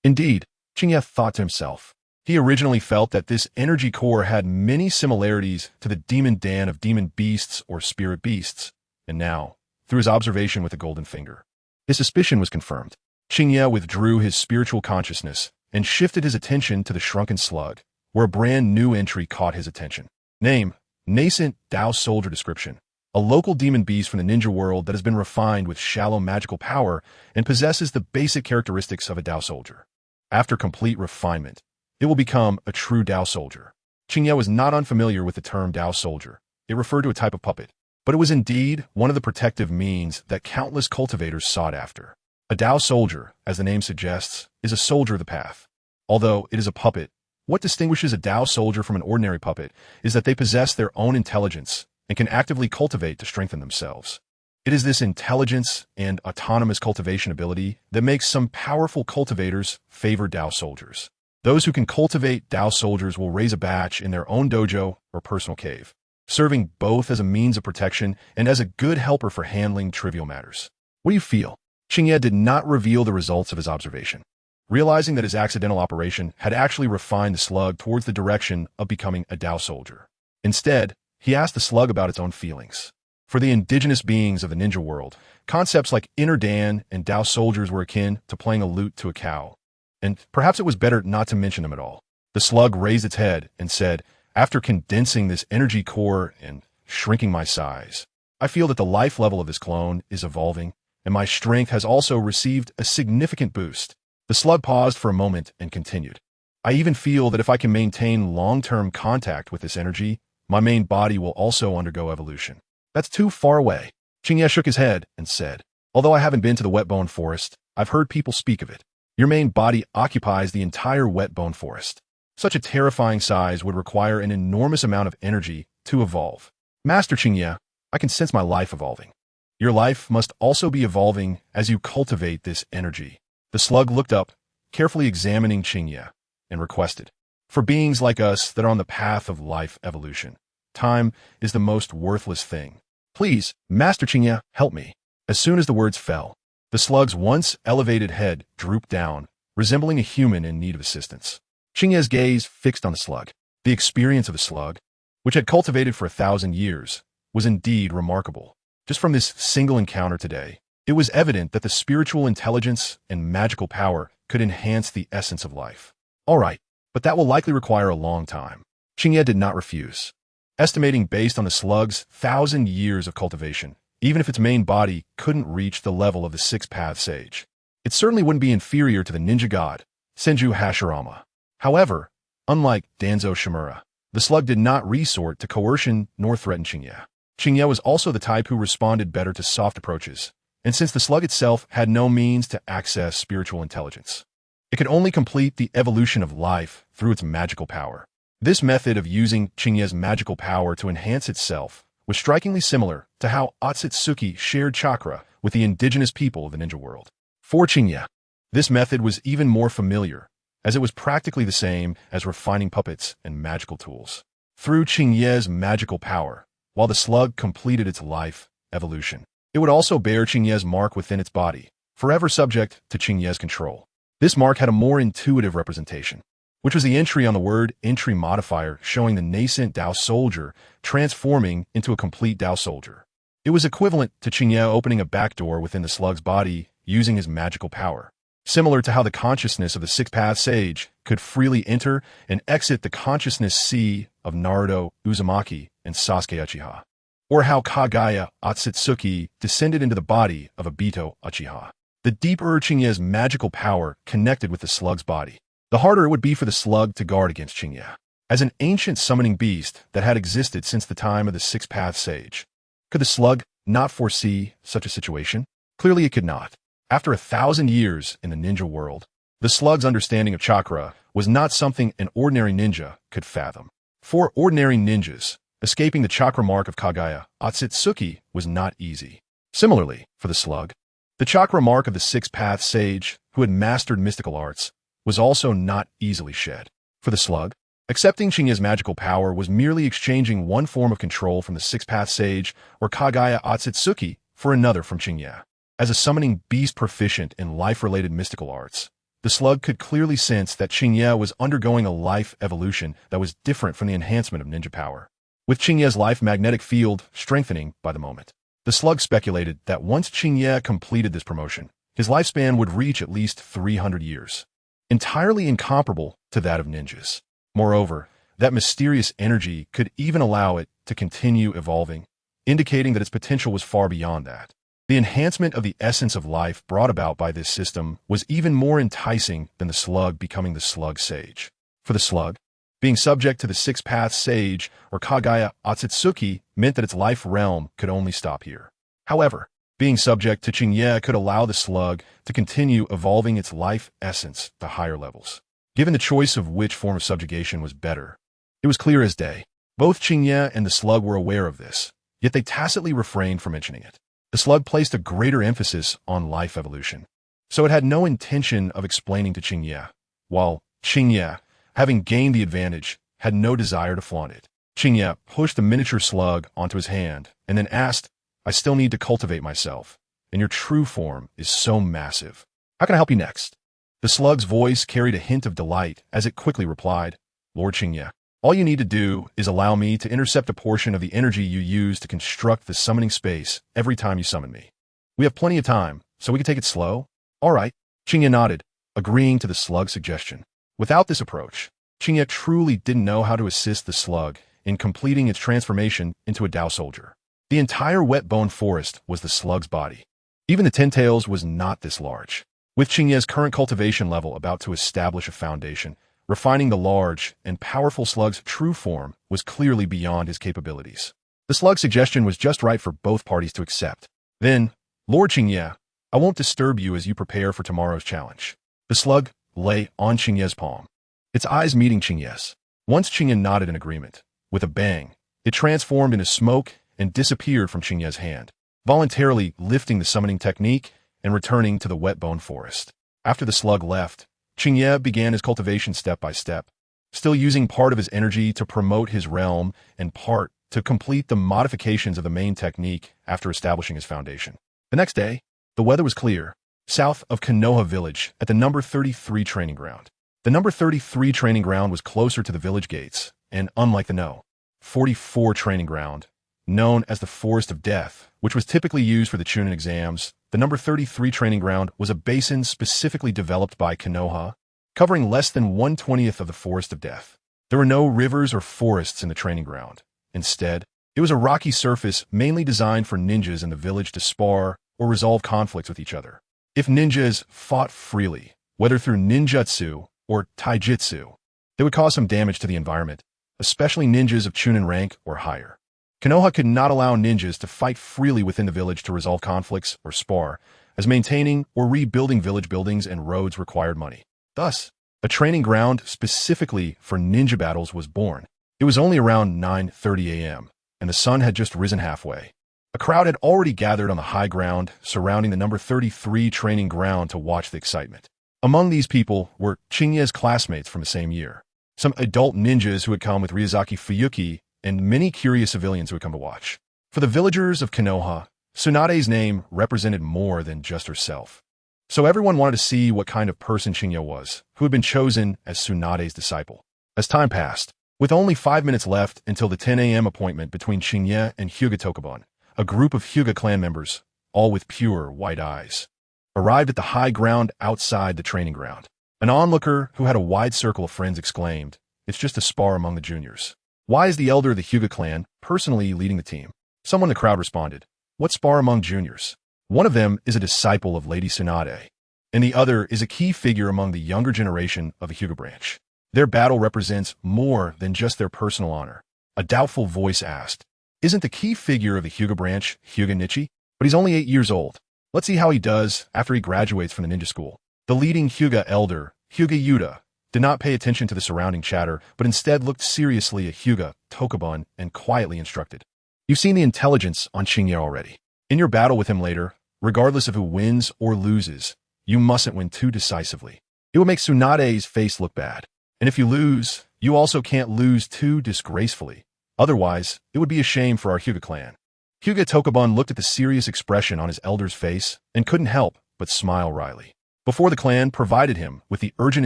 Indeed, Qingye thought to himself, he originally felt that this energy core had many similarities to the demon Dan of demon beasts or spirit beasts, and now, through his observation with the golden finger, his suspicion was confirmed. Qingye withdrew his spiritual consciousness and shifted his attention to the shrunken slug, where a brand new entry caught his attention. Name: Nascent Dao Soldier. Description: a local demon beast from the ninja world that has been refined with shallow magical power and possesses the basic characteristics of a Dao soldier. After complete refinement, it will become a true Dao soldier. Qingye was not unfamiliar with the term Dao soldier. It referred to a type of puppet, but it was indeed one of the protective means that countless cultivators sought after. A Dao soldier, as the name suggests, is a soldier of the path. Although it is a puppet, what distinguishes a Dao soldier from an ordinary puppet is that they possess their own intelligence and can actively cultivate to strengthen themselves. It is this intelligence and autonomous cultivation ability that makes some powerful cultivators favor Dao soldiers. Those who can cultivate Dao soldiers will raise a batch in their own dojo or personal cave, serving both as a means of protection and as a good helper for handling trivial matters. What do you feel? Qingye did not reveal the results of his observation, realizing that his accidental operation had actually refined the slug towards the direction of becoming a Dao soldier. Instead, he asked the slug about its own feelings. For the indigenous beings of the ninja world, concepts like inner Dan and Dao soldiers were akin to playing a lute to a cow, and perhaps it was better not to mention them at all. The slug raised its head and said, "After condensing this energy core and shrinking my size, I feel that the life level of this clone is evolving, and my strength has also received a significant boost." The slug paused for a moment and continued, "I even feel that if I can maintain long-term contact with this energy, my main body will also undergo evolution." "That's too far away." Qingye shook his head and said, "Although I haven't been to the wet bone forest, I've heard people speak of it. Your main body occupies the entire wet bone forest. Such a terrifying size would require an enormous amount of energy to evolve. Master Qingye, I can sense my life evolving. Your life must also be evolving as you cultivate this energy." The slug looked up, carefully examining Qingye, and requested, "For beings like us that are on the path of life evolution, time is the most worthless thing. Please, Master Qingye, help me." As soon as the words fell, The slug's once elevated head drooped down, resembling a human in need of assistance. Qingye's gaze fixed on the slug. The experience of the slug, which had cultivated for 1,000 years, was indeed remarkable. Just from this single encounter today, it was evident that the spiritual intelligence and magical power could enhance the essence of life. All right, but that will likely require a long time. Qingye did not refuse. Estimating based on the slug's 1,000 years of cultivation, even if its main body couldn't reach the level of the six-path sage, it certainly wouldn't be inferior to the ninja god, Senju Hashirama. However, unlike Danzo Shimura, the slug did not resort to coercion nor threaten Qingye. Qingye was also the type who responded better to soft approaches, and since the slug itself had no means to access spiritual intelligence, it could only complete the evolution of life through its magical power. This method of using Qingye's magical power to enhance itself was strikingly similar to how Otsutsuki shared chakra with the indigenous people of the ninja world. For Qingye, this method was even more familiar, as it was practically the same as refining puppets and magical tools. Through Qingye's magical power, while the slug completed its life evolution, it would also bear Qingye's mark within its body, forever subject to Qingye's control. This mark had a more intuitive representation, which was the entry on the word entry modifier showing the nascent Dao soldier transforming into a complete Dao soldier. It was equivalent to Qingye opening a back door within the slug's body using his magical power, similar to how the consciousness of the six-path sage could freely enter and exit the consciousness sea of Naruto, Uzumaki, and Sasuke Uchiha, or how Kaguya Otsutsuki descended into the body of Obito Uchiha. The deeper Qingye's magical power connected with the slug's body, the harder it would be for the slug to guard against Qingye. As an ancient summoning beast that had existed since the time of the six-path sage, could the slug not foresee such a situation? Clearly it could not. After 1,000 years in the ninja world, the slug's understanding of chakra was not something an ordinary ninja could fathom. For ordinary ninjas, escaping the chakra mark of Kaguya Otsutsuki was not easy. Similarly, for the slug, the chakra mark of the six-path sage, who had mastered mystical arts, was also not easily shed. For the slug, accepting Qingye's magical power was merely exchanging one form of control from the six-path sage or Kaguya Otsutsuki for another from Qingye. As a summoning beast proficient in life-related mystical arts, the slug could clearly sense that Qingye was undergoing a life evolution that was different from the enhancement of ninja power. With Qingye's life magnetic field strengthening by the moment, the slug speculated that once Qingye completed this promotion, his lifespan would reach at least 300 years. Entirely incomparable to that of ninjas. Moreover, that mysterious energy could even allow it to continue evolving, indicating that its potential was far beyond that. The enhancement of the essence of life brought about by this system was even more enticing than the slug becoming the slug sage. For the slug, being subject to the six-path sage or Kaguya Otsutsuki meant that its life realm could only stop here. However, being subject to Qingye could allow the slug to continue evolving its life essence to higher levels. Given the choice of which form of subjugation was better, it was clear as day. Both Qingye and the slug were aware of this, yet they tacitly refrained from mentioning it. The slug placed a greater emphasis on life evolution, so it had no intention of explaining to Qingye, while Qingye, having gained the advantage, had no desire to flaunt it. Qingye pushed the miniature slug onto his hand and then asked, "I still need to cultivate myself, and your true form is so massive. How can I help you next?" The slug's voice carried a hint of delight as it quickly replied, "Lord Qingye, all you need to do is allow me to intercept a portion of the energy you use to construct the summoning space every time you summon me. We have plenty of time, so we can take it slow." "All right." Qingye nodded, agreeing to the slug's suggestion. Without this approach, Qingye truly didn't know how to assist the slug in completing its transformation into a Dao soldier. The entire wet bone forest was the slug's body. Even the tentails was not this large. With Qingye's current cultivation level about to establish a foundation, refining the large and powerful slug's true form was clearly beyond his capabilities. The slug's suggestion was just right for both parties to accept. Then, "Lord Qingye, I won't disturb you as you prepare for tomorrow's challenge." The slug lay on Qingye's palm, its eyes meeting Qingye's. Once Qingye nodded in agreement, with a bang, it transformed into smoke and disappeared from Qingye's hand, voluntarily lifting the summoning technique and returning to the wet bone forest. After the slug left, Qingye began his cultivation step by step, still using part of his energy to promote his realm and part to complete the modifications of the main technique after establishing his foundation. The next day, the weather was clear, south of Konoha village at the number 33 training ground. The number 33 training ground was closer to the village gates, and unlike the No. 44 training ground, known as the Forest of Death, which was typically used for the Chunin exams, the number 33 training ground was a basin specifically developed by Konoha, covering less than 1/20th of the Forest of Death. There were no rivers or forests in the training ground. Instead, it was a rocky surface mainly designed for ninjas in the village to spar or resolve conflicts with each other. If ninjas fought freely, whether through ninjutsu or taijutsu, they would cause some damage to the environment, especially ninjas of Chunin rank or higher. Konoha could not allow ninjas to fight freely within the village to resolve conflicts or spar, as maintaining or rebuilding village buildings and roads required money. Thus, a training ground specifically for ninja battles was born. It was only around 9:30 a.m., and the sun had just risen halfway. A crowd had already gathered on the high ground surrounding the number 33 training ground to watch the excitement. Among these people were Qingye's classmates from the same year, some adult ninjas who had come with Ryuzaki Fuyuki, and many curious civilians who had come to watch. For the villagers of Konoha, Tsunade's name represented more than just herself. So everyone wanted to see what kind of person Qingye was, who had been chosen as Tsunade's disciple. As time passed, with only 5 minutes left until the 10 a.m. appointment between Qingye and Hyuga Tokuban, a group of Hyuga clan members, all with pure white eyes, arrived at the high ground outside the training ground. An onlooker who had a wide circle of friends exclaimed, "It's just a spar among the juniors. Why is the elder of the Hyuga clan personally leading the team?" Someone in the crowd responded, "What spar among juniors? One of them is a disciple of Lady Tsunade, and the other is a key figure among the younger generation of the Hyuga branch. Their battle represents more than just their personal honor." A doubtful voice asked, "Isn't the key figure of the Hyuga branch Hyuga Nichi? But he's only 8 years old. Let's see how he does after he graduates from the ninja school." The leading Hyuga elder, Hyuga Yuta, did not pay attention to the surrounding chatter, but instead looked seriously at Hyuga Tokuban and quietly instructed, "You've seen the intelligence on Qingye already. In your battle with him later, regardless of who wins or loses, you mustn't win too decisively. It will make Tsunade's face look bad. And if you lose, you also can't lose too disgracefully. Otherwise, it would be a shame for our Hyuga clan." Hyuga Tokuban looked at the serious expression on his elder's face and couldn't help but smile wryly. Before the clan provided him with the urgent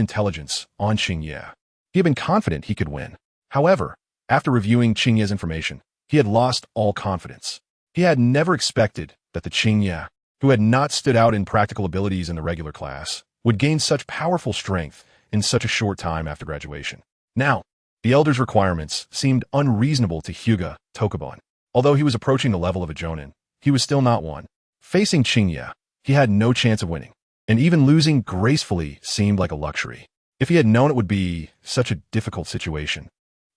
intelligence on Qingye, he had been confident he could win. However, after reviewing Qingye's information, he had lost all confidence. He had never expected that the Qingye, who had not stood out in practical abilities in the regular class, would gain such powerful strength in such a short time after graduation. Now, the elder's requirements seemed unreasonable to Hyuga Tokuban. Although he was approaching the level of a jonin, he was still not one. Facing Qingye, he had no chance of winning, and even losing gracefully seemed like a luxury. If he had known it would be such a difficult situation,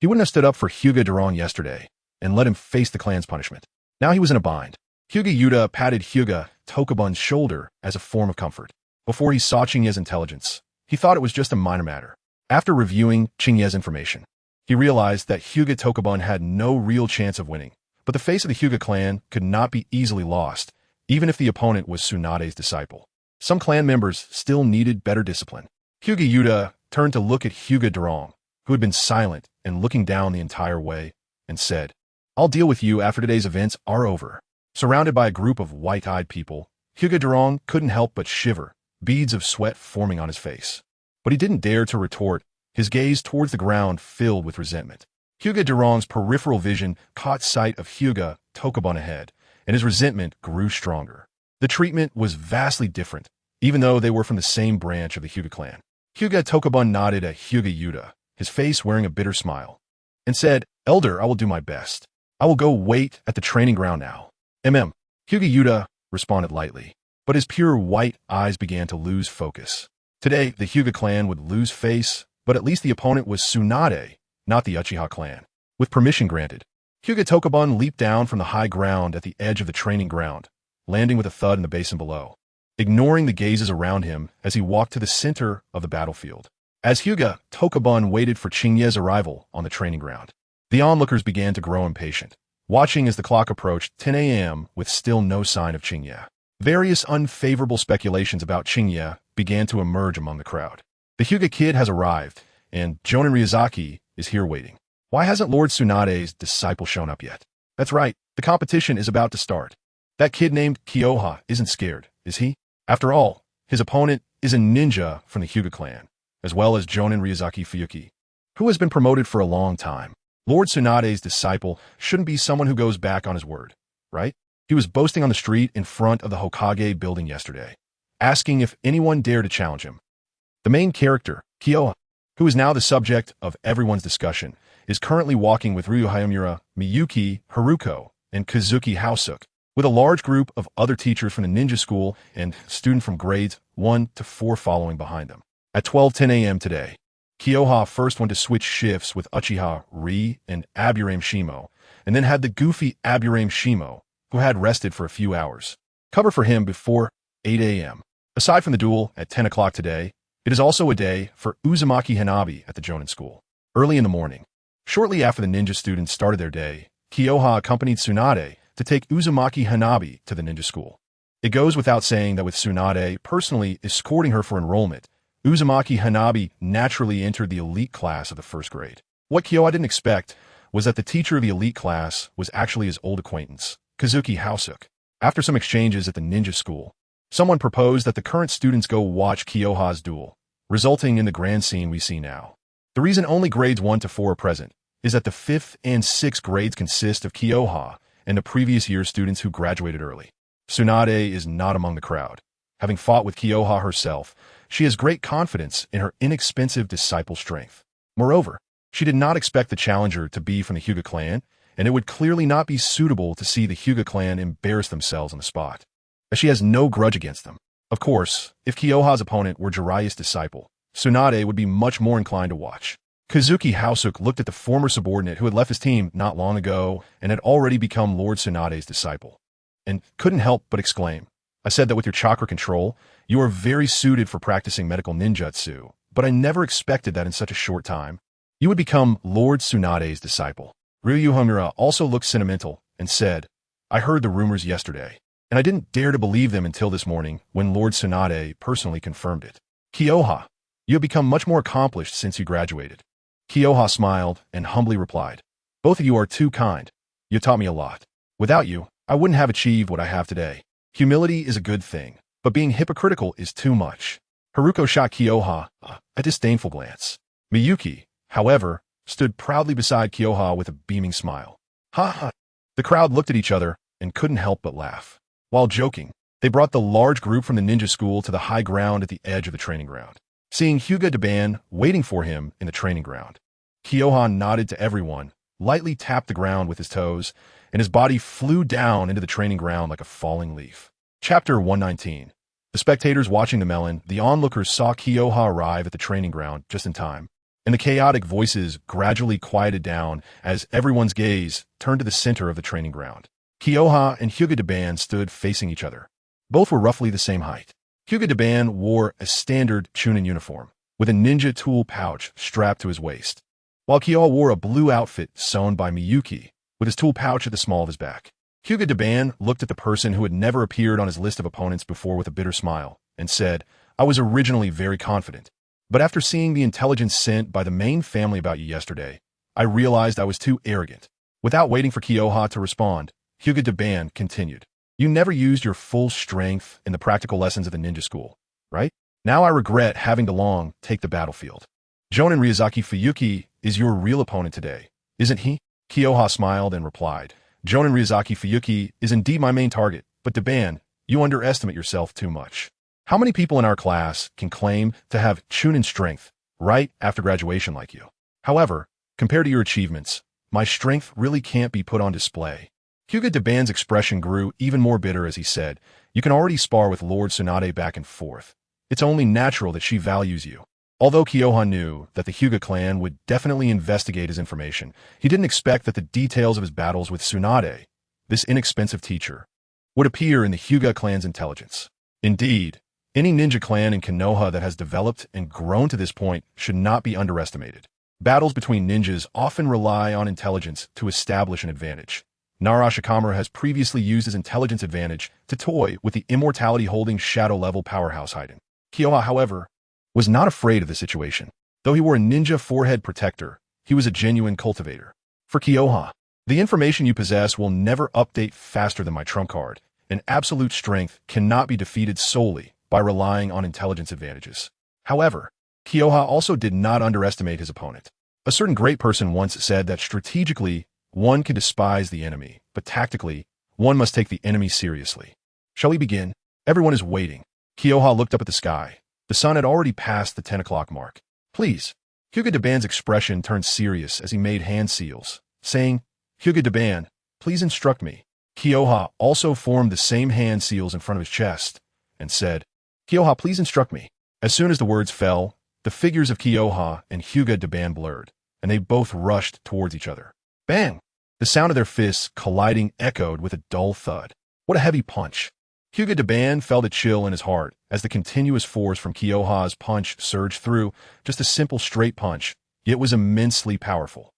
he wouldn't have stood up for Hyuga Durong yesterday and let him face the clan's punishment. Now he was in a bind. Hyuga Yuta patted Hyuga Tokuban's shoulder as a form of comfort. Before he saw Qingye's intelligence, he thought it was just a minor matter. After reviewing Qingye's information, he realized that Hyuga Tokuban had no real chance of winning, but the face of the Hyuga clan could not be easily lost, even if the opponent was Tsunade's disciple. Some clan members still needed better discipline. Hyuga Yuta turned to look at Hyuga Durong, who had been silent and looking down the entire way, and said, "I'll deal with you after today's events are over." Surrounded by a group of white-eyed people, Hyuga Durong couldn't help but shiver, beads of sweat forming on his face. But he didn't dare to retort, his gaze towards the ground filled with resentment. Hyuga Durong's peripheral vision caught sight of Hyuga Tokuban ahead, and his resentment grew stronger. The treatment was vastly different, even though they were from the same branch of the Hyuga clan. Hyuga Tokuban nodded at Hyuga Yuta, his face wearing a bitter smile, and said, "Elder, I will do my best. I will go wait at the training ground now." Hyuga Yuta responded lightly, but his pure white eyes began to lose focus. Today, the Hyuga clan would lose face, but at least the opponent was Tsunade, not the Uchiha clan. With permission granted, Hyuga Tokuban leaped down from the high ground at the edge of the training ground, landing with a thud in the basin below, ignoring the gazes around him as he walked to the center of the battlefield. As Hyuga Tokuban waited for Qingye's arrival on the training ground, the onlookers began to grow impatient, watching as the clock approached 10 a.m. with still no sign of Qingye. Various unfavorable speculations about Qingye began to emerge among the crowd. The Hyuga kid has arrived, and Jonin Ryuzaki is here waiting. Why hasn't Lord Tsunade's disciple shown up yet? That's right, the competition is about to start. That kid named Kyoha isn't scared, is he? After all, His opponent is a ninja from the Hyuga clan, as well as Jonin Ryuzaki Fuyuki, who has been promoted for a long time. Lord Tsunade's disciple shouldn't be someone who goes back on his word, right? He was boasting on the street in front of the Hokage building yesterday, asking if anyone dared to challenge him. The main character, Konoha, who is now the subject of everyone's discussion, is currently walking with Ryu Hayamura, Miyuki, Haruko, and Kazuki Housuk, with a large group of other teachers from the ninja school and students from grades 1 to 4 following behind them. At 12:10 a.m. today, Konoha first went to switch shifts with Uchiha Ri and Aburame Shimo, and then had the goofy Aburame Shimo, who had rested for a few hours, cover for him before 8 a.m. Aside from the duel at 10 o'clock today, it is also a day for Uzumaki Hanabi at the Jonin school. Early in the morning, shortly after the ninja students started their day, Konoha accompanied Tsunade to take Uzumaki Hanabi to the ninja school. It goes without saying that with Tsunade personally escorting her for enrollment, Uzumaki Hanabi naturally entered the elite class of the first grade. What Konoha didn't expect was that the teacher of the elite class was actually his old acquaintance, Kazuki Housuk. After some exchanges at the ninja school, someone proposed that the current students go watch Konoha's duel, resulting in the grand scene we see now. The reason only grades 1 to 4 are present is that the 5th and 6th grades consist of Konoha and the previous year's students who graduated early. Tsunade is not among the crowd. Having fought with Konoha herself, she has great confidence in her inexpensive disciple strength. Moreover, she did not expect the challenger to be from the Hyuga clan, and it would clearly not be suitable to see the Hyuga clan embarrass themselves on the spot, as she has no grudge against them. Of course, if Konoha's opponent were Jiraiya's disciple, Tsunade would be much more inclined to watch. Kazuki Housuk looked at the former subordinate who had left his team not long ago and had already become Lord Tsunade's disciple, and couldn't help but exclaim, "I said that with your chakra control, you are very suited for practicing medical ninjutsu, but I never expected that in such a short time. You would become Lord Tsunade's disciple." Ryu Hamura also looked sentimental and said, "I heard the rumors yesterday, and I didn't dare to believe them until this morning when Lord Tsunade personally confirmed it. Konoha, you have become much more accomplished since you graduated." Konoha smiled and humbly replied, "Both of you are too kind. You taught me a lot. Without you, I wouldn't have achieved what I have today. Humility is a good thing, but being hypocritical is too much." Haruko shot Konoha a disdainful glance. Miyuki, however, stood proudly beside Konoha with a beaming smile. "Ha ha!" The crowd looked at each other and couldn't help but laugh. While joking, they brought the large group from the ninja school to the high ground at the edge of the training ground. Seeing Hyuga Daban waiting for him in the training ground, Konoha nodded to everyone, lightly tapped the ground with his toes, and his body flew down into the training ground like a falling leaf. Chapter 119. The spectators watching the melon, the onlookers saw Konoha arrive at the training ground just in time, and the chaotic voices gradually quieted down as everyone's gaze turned to the center of the training ground. Konoha and Hyuga Daban stood facing each other. Both were roughly the same height. Hyuga Daban wore a standard Chunin uniform, with a ninja tool pouch strapped to his waist, while Konoha wore a blue outfit sewn by Miyuki, with his tool pouch at the small of his back. Hyuga Daban looked at the person who had never appeared on his list of opponents before with a bitter smile, and said, "I was originally very confident, but after seeing the intelligence sent by the main family about you yesterday, I realized I was too arrogant." Without waiting for Konoha to respond, Hyuga Daban continued, "You never used your full strength in the practical lessons of the ninja school, right? Now I regret having to long take the battlefield. Jonin Ryuzaki Fuyuki is your real opponent today, isn't he?" Konoha smiled and replied, "Jonin Ryuzaki Fuyuki is indeed my main target, but Daban, you underestimate yourself too much. How many people in our class can claim to have Chunin strength right after graduation like you? However, compared to your achievements, my strength really can't be put on display." Hyuga Daban's expression grew even more bitter as he said, "You can already spar with Lord Tsunade back and forth. It's only natural that she values you." Although Konoha knew that the Hyuga clan would definitely investigate his information, he didn't expect that the details of his battles with Tsunade, this inexpensive teacher, would appear in the Hyuga clan's intelligence. Indeed, any ninja clan in Konoha that has developed and grown to this point should not be underestimated. Battles between ninjas often rely on intelligence to establish an advantage. Nara Shikamaru has previously used his intelligence advantage to toy with the immortality-holding shadow-level powerhouse Hiden. Konoha, however, was not afraid of the situation. Though he wore a ninja forehead protector, he was a genuine cultivator. For Konoha, the information you possess will never update faster than my trump card, and absolute strength cannot be defeated solely by relying on intelligence advantages. However, Kyoha also did not underestimate his opponent. A certain great person once said that strategically, one can despise the enemy, but tactically, one must take the enemy seriously. Shall we begin? Everyone is waiting. Kyoha looked up at the sky. The sun had already passed the 10 o'clock mark. Please. Hyuga Daban's expression turned serious as he made hand seals, saying, Hyuga Daban, please instruct me. Kyoha also formed the same hand seals in front of his chest and said, Kyoha, please instruct me. As soon as the words fell, the figures of Kyoha and Hyuga Daban blurred, and they both rushed towards each other. Bang! The sound of their fists colliding echoed with a dull thud. What a heavy punch! Hyuga Daban felt a chill in his heart as the continuous force from Kyoha's punch surged through. Just a simple straight punch, yet was immensely powerful.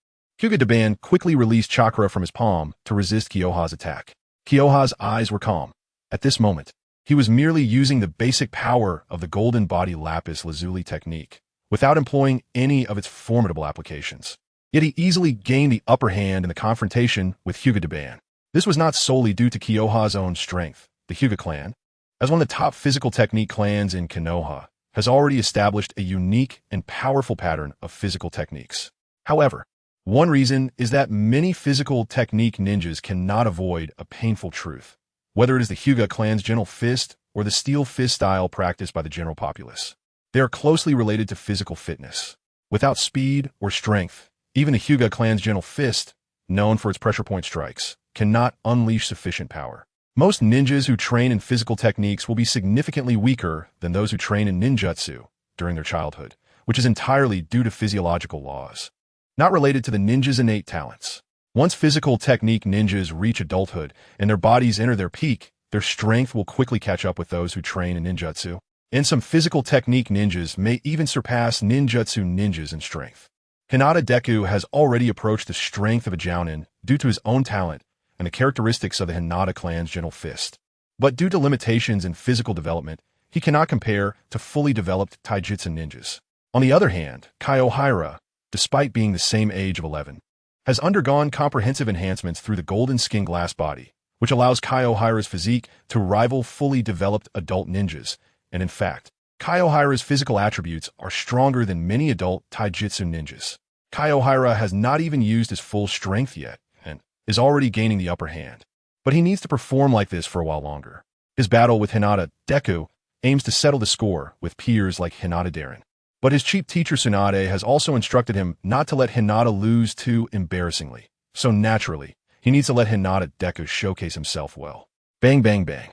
Hyuga Daban quickly released chakra from his palm to resist Kyoha's attack. Kyoha's eyes were calm. At this moment, he was merely using the basic power of the golden body lapis lazuli technique, without employing any of its formidable applications. Yet he easily gained the upper hand in the confrontation with Hyuga Daban. This was not solely due to Kyoha's own strength. The Hyuga clan, as one of the top physical technique clans in Konoha, has already established a unique and powerful pattern of physical techniques. However, one reason is that many physical technique ninjas cannot avoid a painful truth, whether it is the Hyuga clan's gentle fist or the steel fist style practiced by the general populace. They are closely related to physical fitness. Without speed or strength, even the Hyuga clan's gentle fist, known for its pressure point strikes, cannot unleash sufficient power. Most ninjas who train in physical techniques will be significantly weaker than those who train in ninjutsu during their childhood, which is entirely due to physiological laws, not related to the ninja's innate talents. Once physical technique ninjas reach adulthood and their bodies enter their peak, their strength will quickly catch up with those who train in ninjutsu, and some physical technique ninjas may even surpass ninjutsu ninjas in strength. Hinata Deku has already approached the strength of a jounin due to his own talent and the characteristics of the Hinata clan's gentle fist. But due to limitations in physical development, he cannot compare to fully developed taijutsu ninjas. On the other hand, Kaiohira, despite being the same age of 11, has undergone comprehensive enhancements through the golden skin glass body, which allows Kaiohira's physique to rival fully developed adult ninjas, and in fact, Kaiohira's physical attributes are stronger than many adult taijutsu ninjas. Kaiohira has not even used his full strength yet, and is already gaining the upper hand. But he needs to perform like this for a while longer. His battle with Hinata Deku aims to settle the score with peers like Hinata Darren. But his chief teacher Tsunade has also instructed him not to let Hinata lose too embarrassingly. So naturally, he needs to let Hinata Deku showcase himself well. Bang bang bang.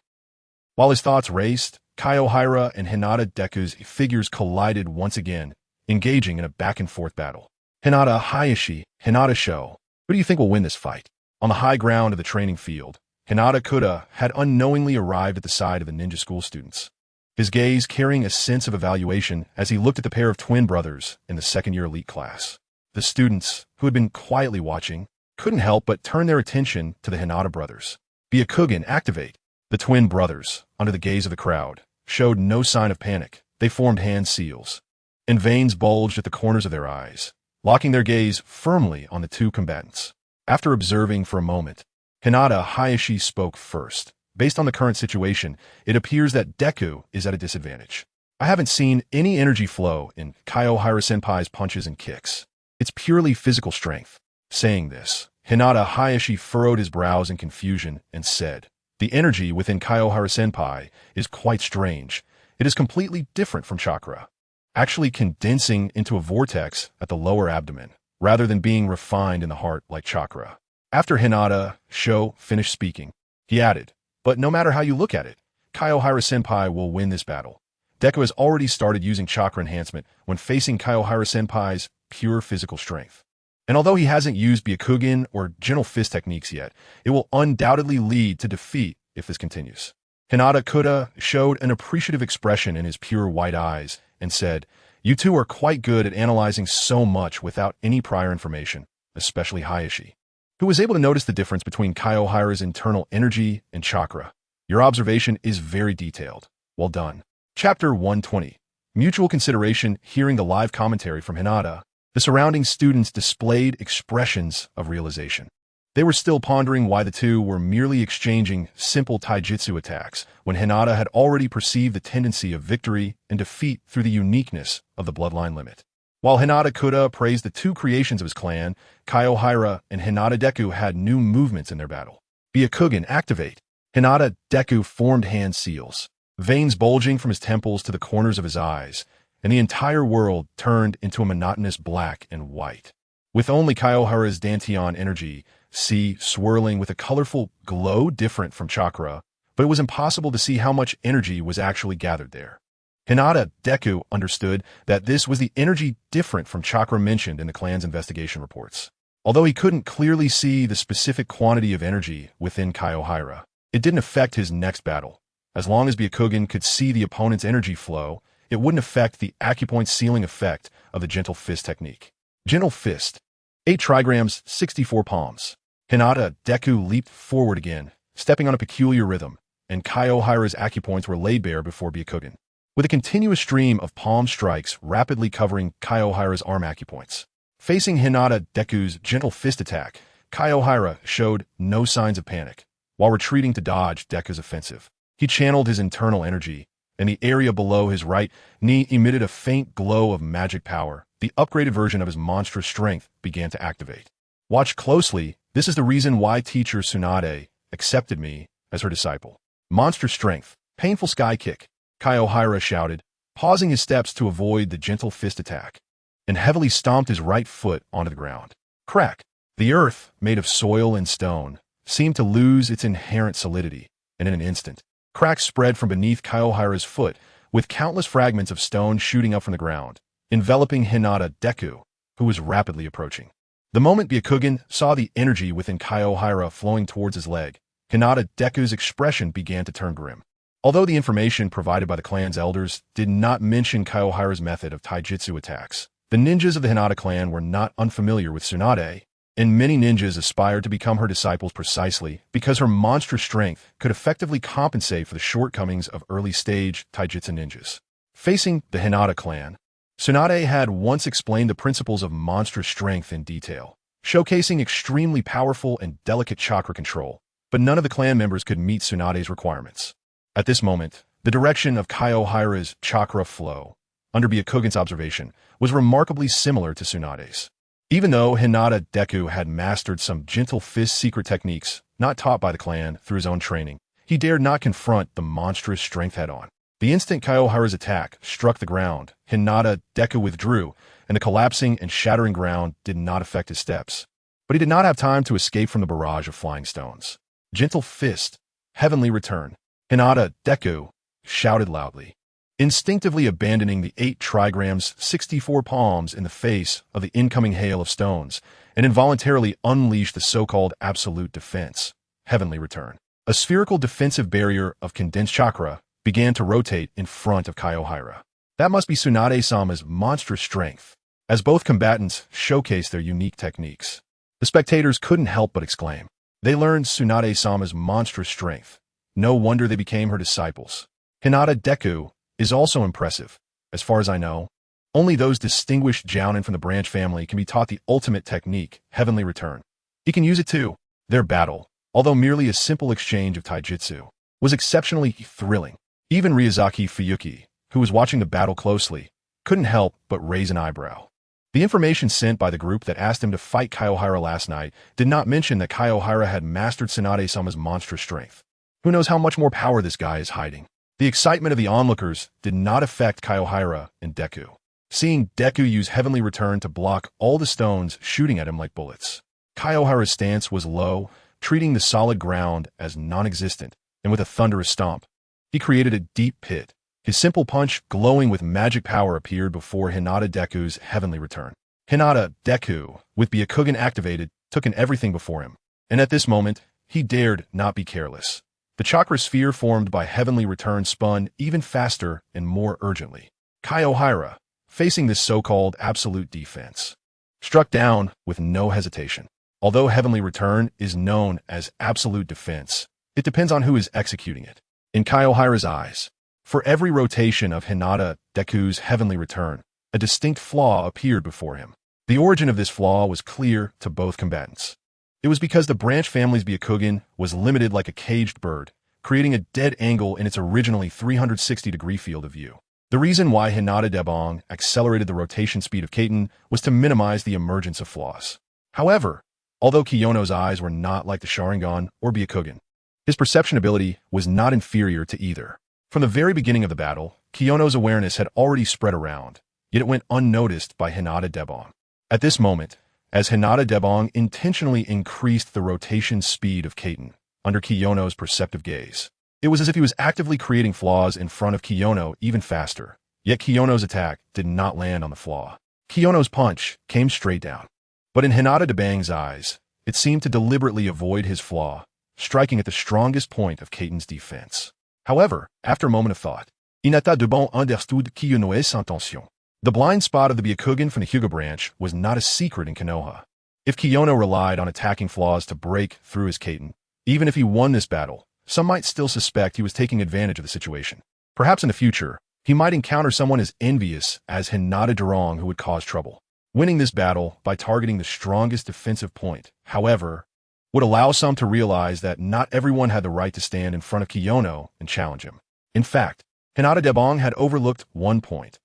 While his thoughts raced, Kaiohira and Hinata Deku's figures collided once again, engaging in a back-and-forth battle. Hinata Hayashi, Hinata Sho, who do you think will win this fight? On the high ground of the training field, Hinata Kuda had unknowingly arrived at the side of the ninja school students, his gaze carrying a sense of evaluation as he looked at the pair of twin brothers in the second-year elite class. The students, who had been quietly watching, couldn't help but turn their attention to the Hinata brothers. Byakugan, activate! The twin brothers, under the gaze of the crowd, showed no sign of panic. They formed hand seals, and veins bulged at the corners of their eyes, locking their gaze firmly on the two combatants. After observing for a moment, Hinata Hayashi spoke first. Based on the current situation, it appears that Deku is at a disadvantage. I haven't seen any energy flow in Kaiohira-senpai's punches and kicks. It's purely physical strength. Saying this, Hinata Hayashi furrowed his brows in confusion and said, the energy within Kaiohira-senpai is quite strange. It is completely different from chakra, actually condensing into a vortex at the lower abdomen, rather than being refined in the heart like chakra. After Hinata Sho finished speaking, he added, but no matter how you look at it, Kaiohira-senpai will win this battle. Deku has already started using chakra enhancement when facing Kaiohira-senpai's pure physical strength. And although he hasn't used Byakugan or gentle fist techniques yet, it will undoubtedly lead to defeat if this continues. Hinata Kuda showed an appreciative expression in his pure white eyes and said, you two are quite good at analyzing so much without any prior information, especially Hayashi, who was able to notice the difference between Kaiohira's internal energy and chakra. Your observation is very detailed. Well done. Chapter 120. Mutual consideration. Hearing the live commentary from Hinata, the surrounding students displayed expressions of realization. They were still pondering why the two were merely exchanging simple taijutsu attacks when Hinata had already perceived the tendency of victory and defeat through the uniqueness of the bloodline limit. While Hinata Kuda praised the two creations of his clan, Kaiohira and Hinata Deku had new movements in their battle. Byakugan, activate. Hinata Deku formed hand seals, veins bulging from his temples to the corners of his eyes, and the entire world turned into a monotonous black and white. With only Kaiohira's Dantian energy, sea swirling with a colorful glow different from chakra, but it was impossible to see how much energy was actually gathered there. Hinata Deku understood that this was the energy different from chakra mentioned in the clan's investigation reports. Although he couldn't clearly see the specific quantity of energy within Kaiohira, it didn't affect his next battle. As long as Byakugan could see the opponent's energy flow, it wouldn't affect the acupoint sealing effect of the Gentle Fist technique. Gentle Fist. 8 trigrams, 64 palms. Hinata Deku leaped forward again, stepping on a peculiar rhythm, and Kaiohira's acupoints were laid bare before Byakugan, with a continuous stream of palm strikes rapidly covering Kaiohira's arm acupoints. Facing Hinata Deku's Gentle Fist attack, Kaiohira showed no signs of panic. While retreating to dodge Deku's offensive, he channeled his internal energy, and the area below his right knee emitted a faint glow of magic power. The upgraded version of his monstrous strength began to activate. Watch closely. This is the reason why teacher Tsunade accepted me as her disciple. Monster strength, painful sky kick, Kaiohira shouted, pausing his steps to avoid the Gentle Fist attack, and heavily stomped his right foot onto the ground. Crack. The earth, made of soil and stone, seemed to lose its inherent solidity, and in an instant, cracks spread from beneath Kaiohira's foot, with countless fragments of stone shooting up from the ground, enveloping Hinata Deku, who was rapidly approaching. The moment Byakugan saw the energy within Kaiohira flowing towards his leg, Hinata Deku's expression began to turn grim. Although the information provided by the clan's elders did not mention Kaiohira's method of taijutsu attacks, the ninjas of the Hinata clan were not unfamiliar with Tsunade, and many ninjas aspired to become her disciples precisely because her monstrous strength could effectively compensate for the shortcomings of early-stage taijutsu ninjas. Facing the Hinata clan, Tsunade had once explained the principles of monstrous strength in detail, showcasing extremely powerful and delicate chakra control, but none of the clan members could meet Tsunade's requirements. At this moment, the direction of Kaiohira's chakra flow, under Byakugan's observation, was remarkably similar to Tsunade's. Even though Hinata Deku had mastered some Gentle Fist secret techniques not taught by the clan through his own training, he dared not confront the monstrous strength head-on. The instant Kaiohira's attack struck the ground, Hinata Deku withdrew, and the collapsing and shattering ground did not affect his steps. But he did not have time to escape from the barrage of flying stones. Gentle Fist, heavenly return. Hinata Deku shouted loudly, instinctively abandoning the 8 trigrams 64 palms in the face of the incoming hail of stones, and involuntarily unleashed the so-called absolute defense, heavenly return. A spherical defensive barrier of condensed chakra began to rotate in front of Kaiohira. That must be Tsunade-sama's monstrous strength, as both combatants showcased their unique techniques. The spectators couldn't help but exclaim. They learned Tsunade-sama's monstrous strength. No wonder they became her disciples. Hinata Deku is also impressive. As far as I know, only those distinguished jounin from the branch family can be taught the ultimate technique, heavenly return. He can use it too. Their battle, although merely a simple exchange of taijutsu, was exceptionally thrilling. Even Ryuzaki Fuyuki, who was watching the battle closely, couldn't help but raise an eyebrow. The information sent by the group that asked him to fight Kaiohira last night did not mention that Kaiohira had mastered Tsunade-sama's monstrous strength. Who knows how much more power this guy is hiding? The excitement of the onlookers did not affect Kaiohira and Deku. Seeing Deku use heavenly return to block all the stones shooting at him like bullets, Kaiohira's stance was low, treating the solid ground as non-existent, and with a thunderous stomp, he created a deep pit. His simple punch, glowing with magic power, appeared before Hinata Deku's heavenly return. Hinata Deku, with Byakugan activated, took in everything before him, and at this moment, he dared not be careless. The chakra sphere formed by heavenly return spun even faster and more urgently. Kaiohira, facing this so-called absolute defense, struck down with no hesitation. Although heavenly return is known as absolute defense, it depends on who is executing it. In Kaiohira's eyes, for every rotation of Hinata Deku's heavenly return, a distinct flaw appeared before him. The origin of this flaw was clear to both combatants. It was because the branch family's Byakugan was limited like a caged bird, creating a dead angle in its originally 360-degree field of view. The reason why Hinata Debong accelerated the rotation speed of Kaiten was to minimize the emergence of flaws. However, although Kiyono's eyes were not like the Sharingan or Byakugan, his perception ability was not inferior to either. From the very beginning of the battle, Kiyono's awareness had already spread around, yet it went unnoticed by Hinata Debong. At this moment, as Hinata Debong intentionally increased the rotation speed of Kaiten under Kiyono's perceptive gaze, it was as if he was actively creating flaws in front of Kiyono even faster, yet Kiyono's attack did not land on the flaw. Kiyono's punch came straight down. But in Hinata Debong's eyes, it seemed to deliberately avoid his flaw, striking at the strongest point of Kaiten's defense. However, after a moment of thought, Hinata Debong understood Kiyono's intention. The blind spot of the Byakugan from the Hyuga branch was not a secret in Konoha. If Kiyono relied on attacking flaws to break through his Kaiten, even if he won this battle, some might still suspect he was taking advantage of the situation. Perhaps in the future, he might encounter someone as envious as Hinata Debong who would cause trouble. Winning this battle by targeting the strongest defensive point, however, would allow some to realize that not everyone had the right to stand in front of Kiyono and challenge him. In fact, Hinata Debong had overlooked one point.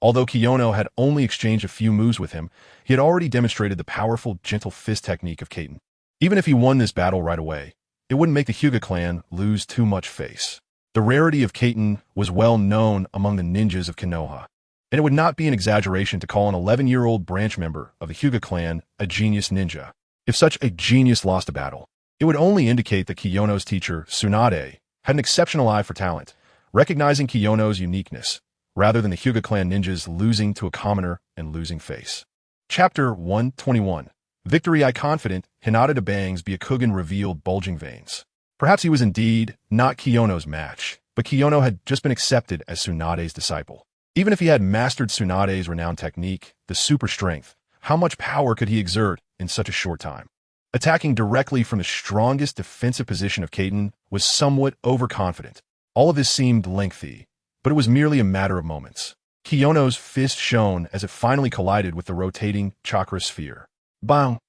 Although Kiyono had only exchanged a few moves with him, he had already demonstrated the powerful gentle fist technique of Kaiten. Even if he won this battle right away, it wouldn't make the Hyuga clan lose too much face. The rarity of Kaiten was well known among the ninjas of Konoha, and it would not be an exaggeration to call an 11-year-old branch member of the Hyuga clan a genius ninja. If such a genius lost a battle, it would only indicate that Kiyono's teacher, Tsunade, had an exceptional eye for talent, recognizing Kiyono's uniqueness, rather than the Hyuga clan ninjas losing to a commoner and losing face. Chapter 121. Victory. I confident, Hinata Debong's Byakugan revealed bulging veins. Perhaps he was indeed not Kiyono's match, but Kiyono had just been accepted as Tsunade's disciple. Even if he had mastered Tsunade's renowned technique, the super strength, how much power could he exert in such a short time? Attacking directly from the strongest defensive position of Kaiten was somewhat overconfident. All of this seemed lengthy, but it was merely a matter of moments. Kiyono's fist shone as it finally collided with the rotating chakra sphere. Bang!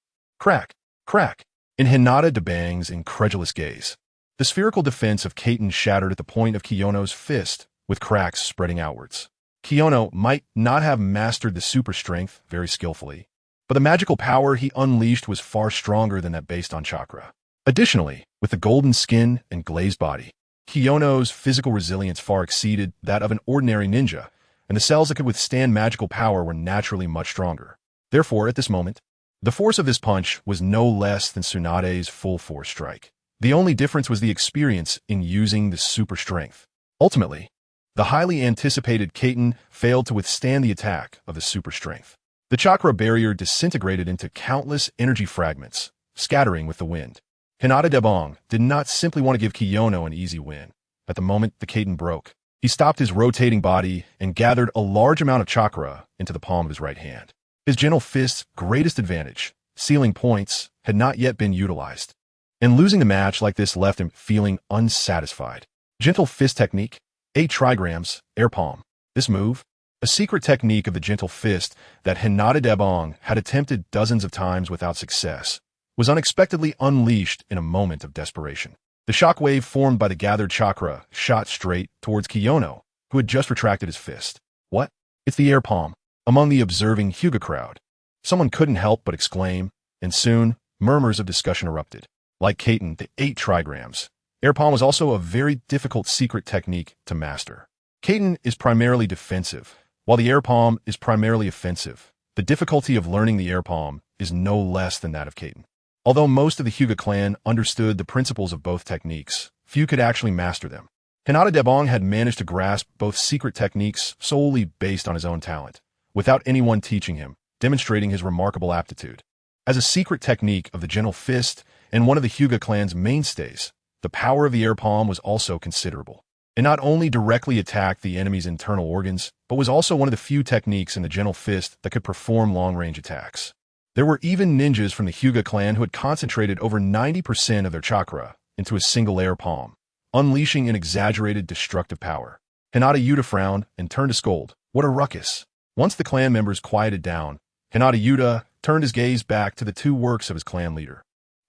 Crack! Crack! In Hinata Debong's incredulous gaze, the spherical defense of Kaiten shattered at the point of Kiyono's fist, with cracks spreading outwards. Kiyono might not have mastered the super strength very skillfully, but the magical power he unleashed was far stronger than that based on chakra. Additionally, with the golden skin and glazed body, Kiyono's physical resilience far exceeded that of an ordinary ninja, and the cells that could withstand magical power were naturally much stronger. Therefore, at this moment, the force of this punch was no less than Tsunade's full force strike. The only difference was the experience in using the super strength. Ultimately, the highly anticipated Kaiten failed to withstand the attack of the super strength. The chakra barrier disintegrated into countless energy fragments, scattering with the wind. Hinata Debong did not simply want to give Kiyono an easy win. At the moment the Kaiten broke, he stopped his rotating body and gathered a large amount of chakra into the palm of his right hand. His gentle fist's greatest advantage, sealing points, had not yet been utilized, and losing the match like this left him feeling unsatisfied. Gentle fist technique, 8 trigrams, air palm. This move, a secret technique of the gentle fist that Hinata Debong had attempted dozens of times without success, was unexpectedly unleashed in a moment of desperation. The shockwave formed by the gathered chakra shot straight towards Kiyono, who had just retracted his fist. What? It's the air palm. Among the observing Hyuga crowd, someone couldn't help but exclaim, and soon murmurs of discussion erupted. Like Kaiten, the 8 trigrams, air palm was also a very difficult secret technique to master. Kaiten is primarily defensive, while the air palm is primarily offensive. The difficulty of learning the air palm is no less than that of Kaiten. Although most of the Hyuga clan understood the principles of both techniques, few could actually master them. Hinata Debong had managed to grasp both secret techniques solely based on his own talent, without anyone teaching him, demonstrating his remarkable aptitude. As a secret technique of the gentle fist and one of the Hyuga clan's mainstays, the power of the air palm was also considerable. It not only directly attacked the enemy's internal organs, but was also one of the few techniques in the gentle fist that could perform long-range attacks. There were even ninjas from the Hyuga clan who had concentrated over 90% of their chakra into a single air palm, unleashing an exaggerated destructive power. Hinata Yuta frowned and turned to scold. What a ruckus! Once the clan members quieted down, Hinata Yuta turned his gaze back to the 2 works of his clan leader.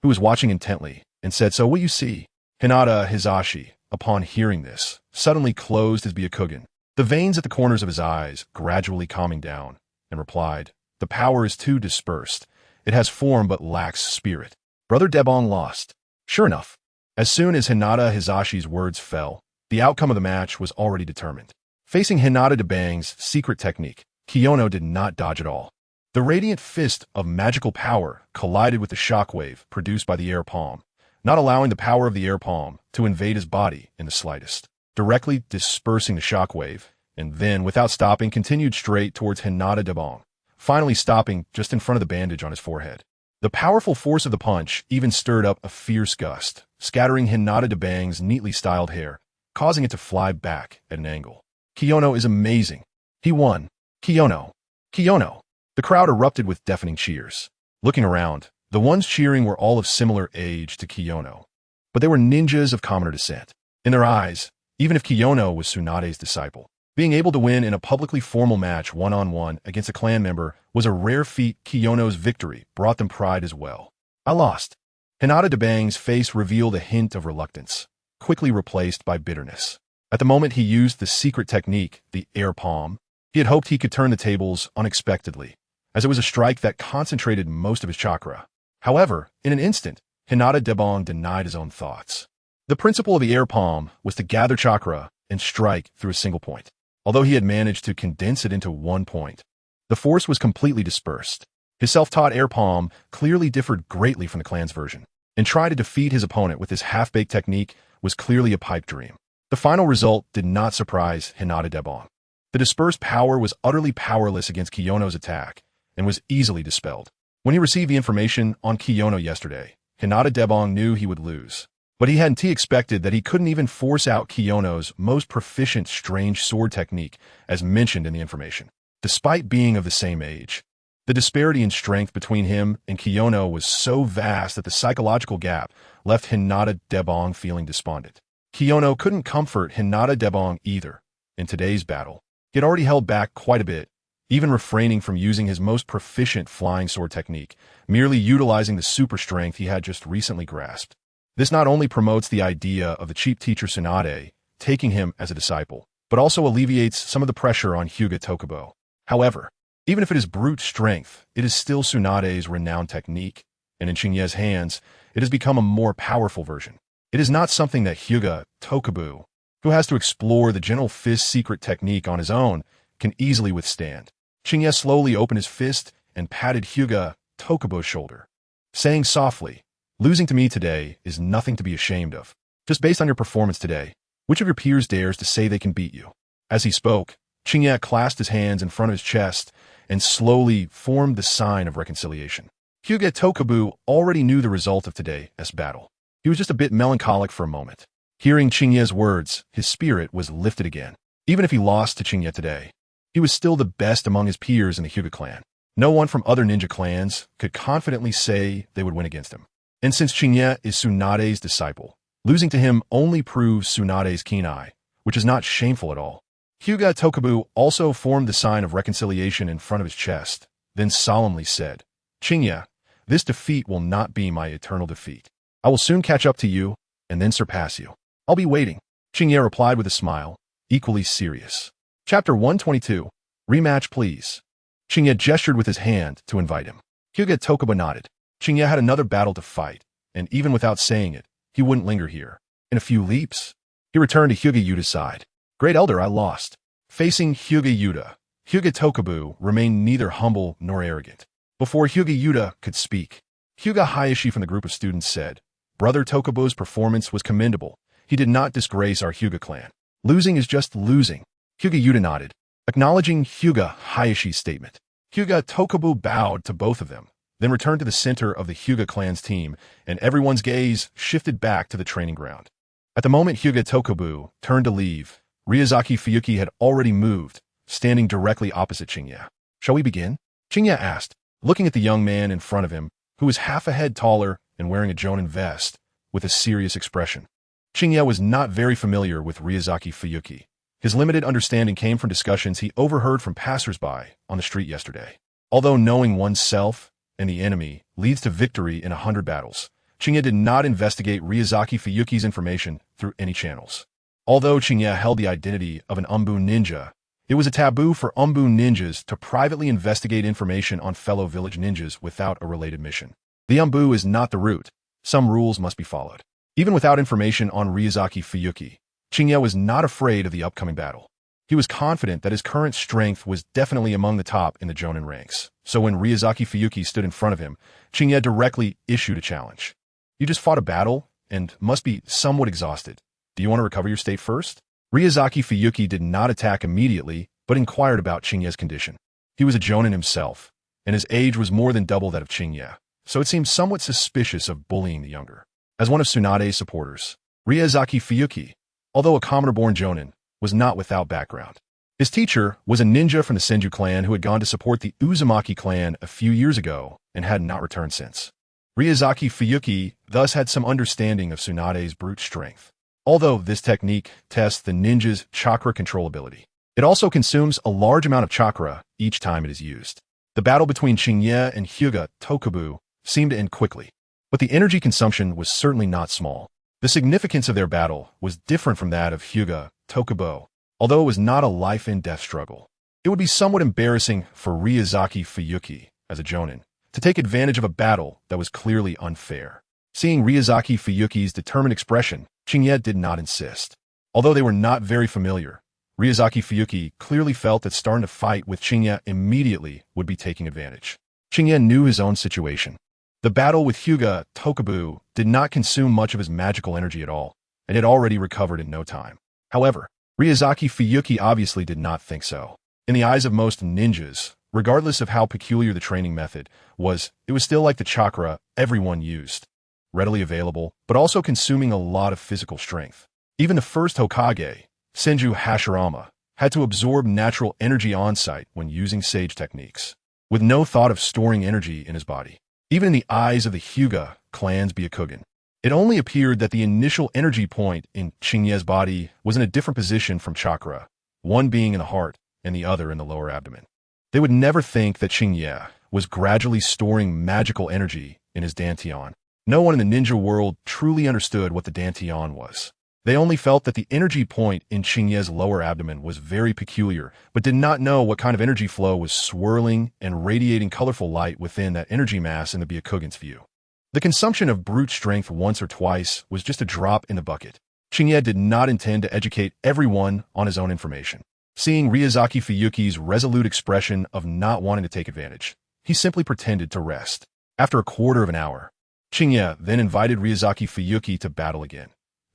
who was watching intently, and said, "So what you see?" Hinata Hizashi, upon hearing this, suddenly closed his Byakugan, the veins at the corners of his eyes gradually calming down, and replied, "The power is too dispersed. It has form but lacks spirit. Brother Debong lost." Sure enough, as soon as Hinata Hizashi's words fell, the outcome of the match was already determined. Facing Hinata Debang's secret technique, Kiyono did not dodge at all. The radiant fist of magical power collided with the shockwave produced by the air palm, not allowing the power of the air palm to invade his body in the slightest, directly dispersing the shockwave, and then, without stopping, continued straight towards Hinata Debang, finally stopping just in front of the bandage on his forehead. The powerful force of the punch even stirred up a fierce gust, scattering Hinata Debang's neatly styled hair, causing it to fly back at an angle. Kiyono is amazing. He won. Kiyono. Kiyono. The crowd erupted with deafening cheers. Looking around, the ones cheering were all of similar age to Kiyono, but they were ninjas of commoner descent. In their eyes, even if Kiyono was Tsunade's disciple, being able to win in a publicly formal match one-on-one against a clan member was a rare feat. Kiyono's victory brought them pride as well. "I lost." Hinata Debang's face revealed a hint of reluctance, quickly replaced by bitterness. At the moment he used the secret technique, the air palm, he had hoped he could turn the tables unexpectedly, as it was a strike that concentrated most of his chakra. However, in an instant, Hinata Debang denied his own thoughts. The principle of the air palm was to gather chakra and strike through a single point. Although he had managed to condense it into one point, the force was completely dispersed. His self-taught air palm clearly differed greatly from the clan's version, and trying to defeat his opponent with this half-baked technique was clearly a pipe dream. The final result did not surprise Hinata Debang. The dispersed power was utterly powerless against Kiyono's attack, and was easily dispelled. When he received the information on Kiyono yesterday, Hinata Debang knew he would lose. But he hadn't expected that he couldn't even force out Kiyono's most proficient strange sword technique, as mentioned in the information. Despite being of the same age, the disparity in strength between him and Kiyono was so vast that the psychological gap left Hinata Debang feeling despondent. Kiyono couldn't comfort Hinata Debang either. In today's battle, he had already held back quite a bit, even refraining from using his most proficient flying sword technique, merely utilizing the super strength he had just recently grasped. This not only promotes the idea of the cheap teacher Tsunade taking him as a disciple, but also alleviates some of the pressure on Hyuga Tokubo. However, even if it is brute strength, it is still Tsunade's renowned technique, and in Qingye's hands, it has become a more powerful version. It is not something that Hyuga Tokubo, who has to explore the General Fist's secret technique on his own, can easily withstand. Qingye slowly opened his fist and patted Hyuga Tokubo's shoulder, saying softly, "Losing to me today is nothing to be ashamed of. Just based on your performance today, which of your peers dares to say they can beat you?" As he spoke, Qingye clasped his hands in front of his chest and slowly formed the sign of reconciliation. Hyuga Tokubo already knew the result of today's battle. He was just a bit melancholic for a moment. Hearing Qingye's words, his spirit was lifted again. Even if he lost to Qingye today, he was still the best among his peers in the Hyuga clan. No one from other ninja clans could confidently say they would win against him. And since Qingye is Tsunade's disciple, losing to him only proves Tsunade's keen eye, which is not shameful at all. Hyuga Tokubo also formed the sign of reconciliation in front of his chest, then solemnly said, "Qingye, this defeat will not be my eternal defeat. I will soon catch up to you, and then surpass you. I'll be waiting." Qingye replied with a smile, equally serious. Chapter 122, Rematch Please. Qingye gestured with his hand to invite him. Hyuga Tokubo nodded. Qingye had another battle to fight, and even without saying it, he wouldn't linger here. In a few leaps, he returned to Hyuga Yuta's side. "Great Elder, I lost." Facing Hyuga Yuta, Hyuga Tokubo remained neither humble nor arrogant. Before Hyuga Yuta could speak, Hyuga Hayashi from the group of students said, "Brother Tokubo's performance was commendable. He did not disgrace our Hyuga clan. Losing is just losing." Hyuga Yuta nodded, acknowledging Hyuga Hayashi's statement. Hyuga Tokubo bowed to both of them, then returned to the center of the Hyuga clan's team, and everyone's gaze shifted back to the training ground. At the moment Hyuga Tokubo turned to leave, Ryuzaki Fuyuki had already moved, standing directly opposite Qingye. "Shall we begin?" Qingye asked, looking at the young man in front of him, who was half a head taller and wearing a Jonin vest, with a serious expression. Qingye was not very familiar with Ryuzaki Fuyuki. His limited understanding came from discussions he overheard from passersby on the street yesterday. Although knowing oneself and the enemy leads to victory in 100 battles, Qingye did not investigate Ryuzaki Fuyuki's information through any channels. Although Qingye held the identity of an Umbu ninja, it was a taboo for Umbu ninjas to privately investigate information on fellow village ninjas without a related mission. The Umbu is not the root. Some rules must be followed. Even without information on Ryuzaki Fuyuki, Qingye was not afraid of the upcoming battle. He was confident that his current strength was definitely among the top in the Jonin ranks. So when Ryuzaki Fuyuki stood in front of him, Qingye directly issued a challenge. You just fought a battle and must be somewhat exhausted. Do you want to recover your state first? Ryuzaki Fuyuki did not attack immediately, but inquired about Qingye's condition. He was a Jonin himself, and his age was more than double that of Qingye, so it seemed somewhat suspicious of bullying the younger. As one of Tsunade's supporters, Ryuzaki Fuyuki, although a commoner-born Jonin, was not without background. His teacher was a ninja from the Senju clan who had gone to support the Uzumaki clan a few years ago and had not returned since. Ryuzaki Fuyuki thus had some understanding of Tsunade's brute strength. Although this technique tests the ninja's chakra controllability, it also consumes a large amount of chakra each time it is used. The battle between Qingye and Hyuga Tokubu seemed to end quickly, but the energy consumption was certainly not small. The significance of their battle was different from that of Hyuga Tokubo, although it was not a life-and-death struggle. It would be somewhat embarrassing for Ryuzaki Fuyuki, as a Jonin, to take advantage of a battle that was clearly unfair. Seeing Ryuzaki Fuyuki's determined expression, Qingye did not insist. Although they were not very familiar, Ryuzaki Fuyuki clearly felt that starting to fight with Qingye immediately would be taking advantage. Qingye knew his own situation. The battle with Hyuga Tokubu did not consume much of his magical energy at all, and had already recovered in no time. However, Ryuzaki Fuyuki obviously did not think so. In the eyes of most ninjas, regardless of how peculiar the training method was, it was still like the chakra everyone used. Readily available, but also consuming a lot of physical strength. Even the first Hokage, Senju Hashirama, had to absorb natural energy on-site when using sage techniques, with no thought of storing energy in his body. Even in the eyes of the Hyuga clan's Byakugan, it only appeared that the initial energy point in Qingye's body was in a different position from chakra, one being in the heart and the other in the lower abdomen. They would never think that Qingye was gradually storing magical energy in his dantian. No one in the ninja world truly understood what the dantian was. They only felt that the energy point in Qingye's lower abdomen was very peculiar, but did not know what kind of energy flow was swirling and radiating colorful light within that energy mass in the Byakugan's view. The consumption of brute strength once or twice was just a drop in the bucket. Qingye did not intend to educate everyone on his own information. Seeing Ryuzaki Fuyuki's resolute expression of not wanting to take advantage, he simply pretended to rest. After a quarter of an hour, Qingye then invited Ryuzaki Fuyuki to battle again.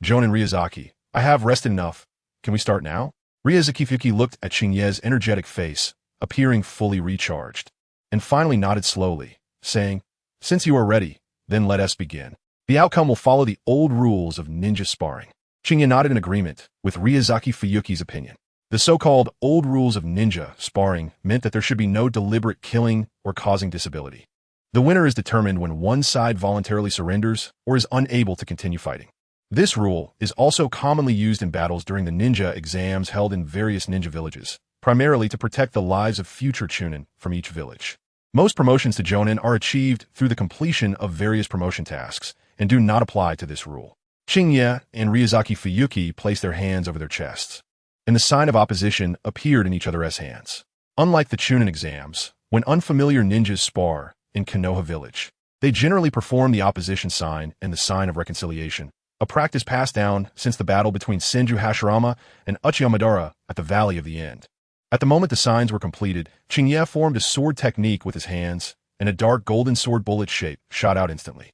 Jonin Ryuzaki, I have rested enough. Can we start now? Ryuzaki Fuyuki looked at Qingye's energetic face, appearing fully recharged, and finally nodded slowly, saying, Since you are ready, then let us begin. The outcome will follow the old rules of ninja sparring. Qingye nodded in agreement with Ryuzaki Fuyuki's opinion. The so-called old rules of ninja sparring meant that there should be no deliberate killing or causing disability. The winner is determined when one side voluntarily surrenders or is unable to continue fighting. This rule is also commonly used in battles during the ninja exams held in various ninja villages, primarily to protect the lives of future chunin from each village. Most promotions to Jonin are achieved through the completion of various promotion tasks and do not apply to this rule. Qingye and Ryuzaki Fuyuki placed their hands over their chests, and the sign of opposition appeared in each other's hands. Unlike the chunin exams, when unfamiliar ninjas spar in Konoha village, they generally perform the opposition sign and the sign of reconciliation, a practice passed down since the battle between Senju Hashirama and Uchiha Madara at the Valley of the End. At the moment the signs were completed, Qingye formed a sword technique with his hands, and a dark golden sword bullet shape shot out instantly.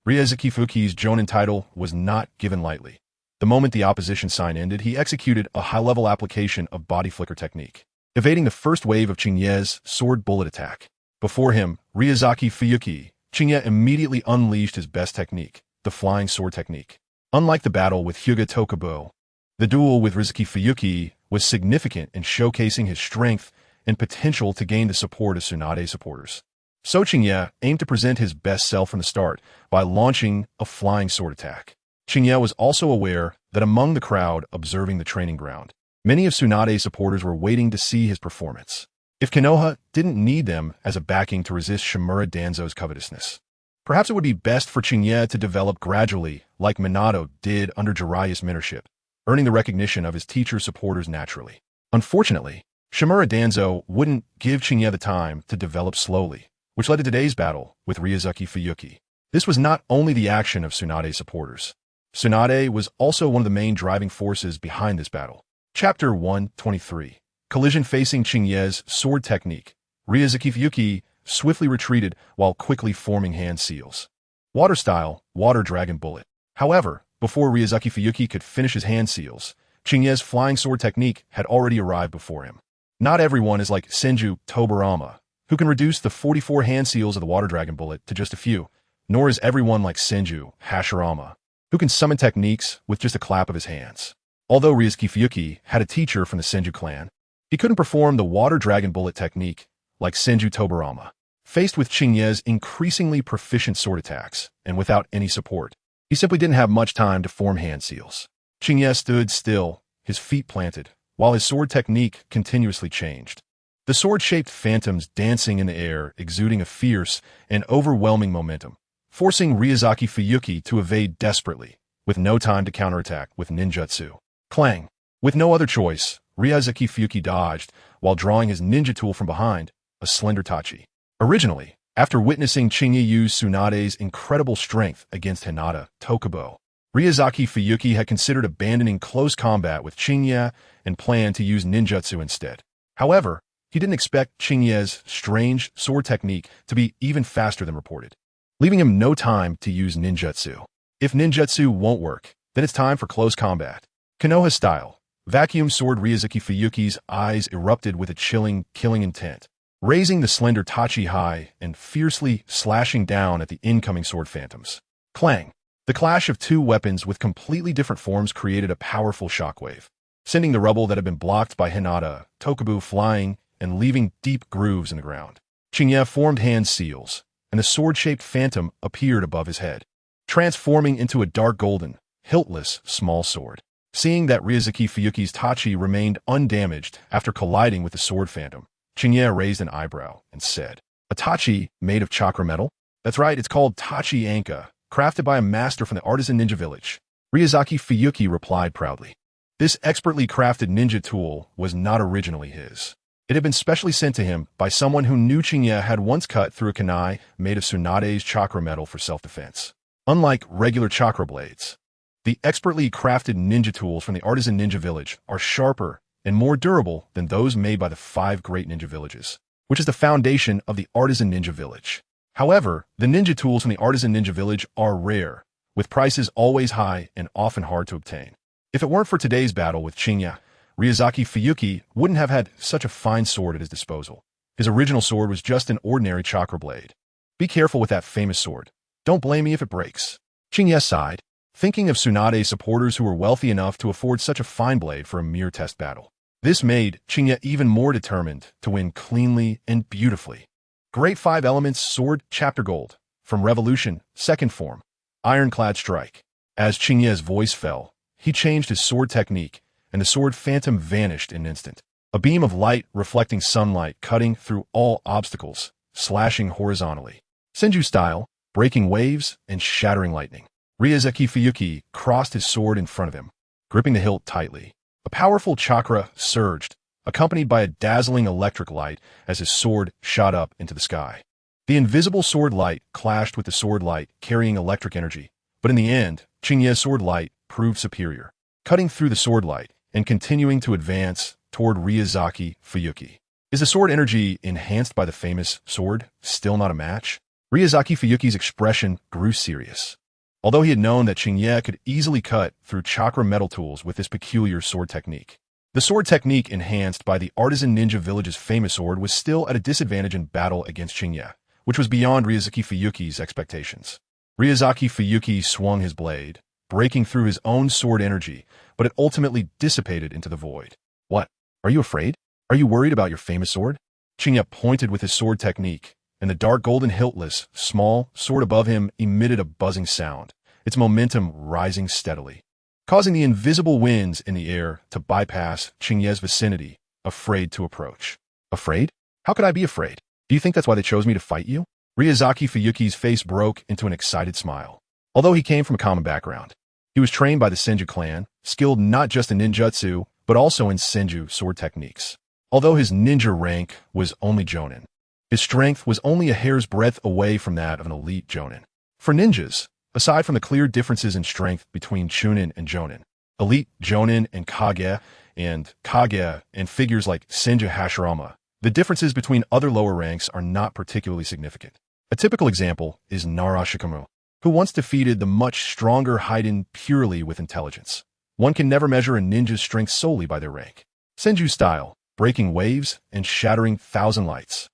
Ryuzaki Fuyuki's Jonin title was not given lightly. The moment the opposition sign ended, he executed a high-level application of body flicker technique, evading the first wave of Qingye's sword bullet attack. Before him, Ryuzaki Fuyuki, Qingye immediately unleashed his best technique, the flying sword technique. Unlike the battle with Hyuga Tokubo, the duel with Ryuzaki Fuyuki was significant in showcasing his strength and potential to gain the support of Tsunade supporters. So Qingye aimed to present his best self from the start by launching a flying sword attack. Qingye was also aware that among the crowd observing the training ground, many of Tsunade's supporters were waiting to see his performance. If Konoha didn't need them as a backing to resist Shimura Danzo's covetousness, Perhaps it would be best for Qingye to develop gradually, like Minato did under Jiraiya's mentorship, earning the recognition of his teacher supporters naturally. Unfortunately, Shimura Danzo wouldn't give Qingye the time to develop slowly, which led to today's battle with Ryuzuki Fuyuki. This was not only the action of Tsunade's supporters. Tsunade was also one of the main driving forces behind this battle. Chapter 123. Collision facing Qingye's sword technique. Ryuzuki Fuyuki swiftly retreated while quickly forming hand seals. Water style, water dragon bullet. However, before Ryuzuki Fuyuki could finish his hand seals, Qingye's flying sword technique had already arrived before him. Not everyone is like Senju Tobarama, who can reduce the 44 hand seals of the water dragon bullet to just a few, nor is everyone like Senju Hashirama, who can summon techniques with just a clap of his hands. Although Ryuzuki Fuyuki had a teacher from the Senju clan, he couldn't perform the water dragon bullet technique like Senju Tobarama. Faced with Qingye's increasingly proficient sword attacks, and without any support, he simply didn't have much time to form hand seals. Qingye stood still, his feet planted, while his sword technique continuously changed. The sword-shaped phantoms dancing in the air, exuding a fierce and overwhelming momentum, forcing Ryuzuki Fuyuki to evade desperately, with no time to counterattack with ninjutsu. Clang! With no other choice, Ryuzuki Fuyuki dodged, while drawing his ninja tool from behind, a slender tachi. Originally, after witnessing Qingye use Tsunade's incredible strength against Hinata Tokubo, Ryuzuki Fuyuki had considered abandoning close combat with Qingye and planned to use ninjutsu instead. However, he didn't expect Qingye's strange sword technique to be even faster than reported, leaving him no time to use ninjutsu. If ninjutsu won't work, then it's time for close combat. Konoha style, vacuum sword. Ryuzuki Fuyuki's eyes erupted with a chilling, killing intent, raising the slender tachi high and fiercely slashing down at the incoming sword phantoms. Clang! The clash of two weapons with completely different forms created a powerful shockwave, sending the rubble that had been blocked by Hinata Tokubo flying and leaving deep grooves in the ground. Qingye formed hand seals, and the sword-shaped phantom appeared above his head, transforming into a dark golden, hiltless small sword. Seeing that Ryuzuki Fuyuki's tachi remained undamaged after colliding with the sword phantom, Qingye raised an eyebrow and said, "A tachi made of chakra metal? That's right, it's called Tachi Anka, crafted by a master from the artisan ninja village." Ryuzuki Fuyuki replied proudly. This expertly crafted ninja tool was not originally his. It had been specially sent to him by someone who knew Qingye had once cut through a kunai made of Tsunade's chakra metal for self-defense. Unlike regular chakra blades, the expertly crafted ninja tools from the artisan ninja village are sharper and more durable than those made by the 5 great ninja villages, which is the foundation of the artisan ninja village. However, the ninja tools from the artisan ninja village are rare, with prices always high and often hard to obtain. If it weren't for today's battle with Qingye, Ryuzuki Fuyuki wouldn't have had such a fine sword at his disposal. His original sword was just an ordinary chakra blade. Be careful with that famous sword. Don't blame me if it breaks. Qingye sighed, thinking of Tsunade's supporters who were wealthy enough to afford such a fine blade for a mere test battle. This made Qingye even more determined to win cleanly and beautifully. Great 5 Elements Sword Chapter Gold, from Revolution, Second Form, Ironclad Strike. As Qingye's voice fell, he changed his sword technique, and the sword phantom vanished in an instant. A beam of light reflecting sunlight cutting through all obstacles, slashing horizontally. Senju style, breaking waves and shattering lightning. Ryuzuki Fuyuki crossed his sword in front of him, gripping the hilt tightly. A powerful chakra surged, accompanied by a dazzling electric light as his sword shot up into the sky. The invisible sword light clashed with the sword light carrying electric energy, but in the end, Qingye's sword light proved superior, cutting through the sword light and continuing to advance toward Ryuzuki Fuyuki. Is the sword energy enhanced by the famous sword still not a match? Ryuzuki Fuyuki's expression grew serious. Although he had known that Qingye could easily cut through chakra metal tools with this peculiar sword technique, the sword technique enhanced by the artisan ninja village's famous sword was still at a disadvantage in battle against Qingye, which was beyond Ryuzuki Fuyuki's expectations. Ryuzuki Fuyuki swung his blade, breaking through his own sword energy, but it ultimately dissipated into the void. What? Are you afraid? Are you worried about your famous sword? Qingye pointed with his sword technique, and the dark golden hiltless, small sword above him emitted a buzzing sound, its momentum rising steadily, causing the invisible winds in the air to bypass Qingye's vicinity, afraid to approach. Afraid? How could I be afraid? Do you think that's why they chose me to fight you? Ryuzaki Fuyuki's face broke into an excited smile. Although he came from a common background, he was trained by the Senju clan, skilled not just in ninjutsu, but also in Senju sword techniques. Although his ninja rank was only Jonin, his strength was only a hair's breadth away from that of an elite Jonin. For ninjas, aside from the clear differences in strength between Chunin and Jonin, elite Jonin and Kage and figures like Senju Hashirama, the differences between other lower ranks are not particularly significant. A typical example is Narashikamu, who once defeated the much stronger Haiden purely with intelligence. One can never measure a ninja's strength solely by their rank. Senju style, breaking waves and shattering thousand lights.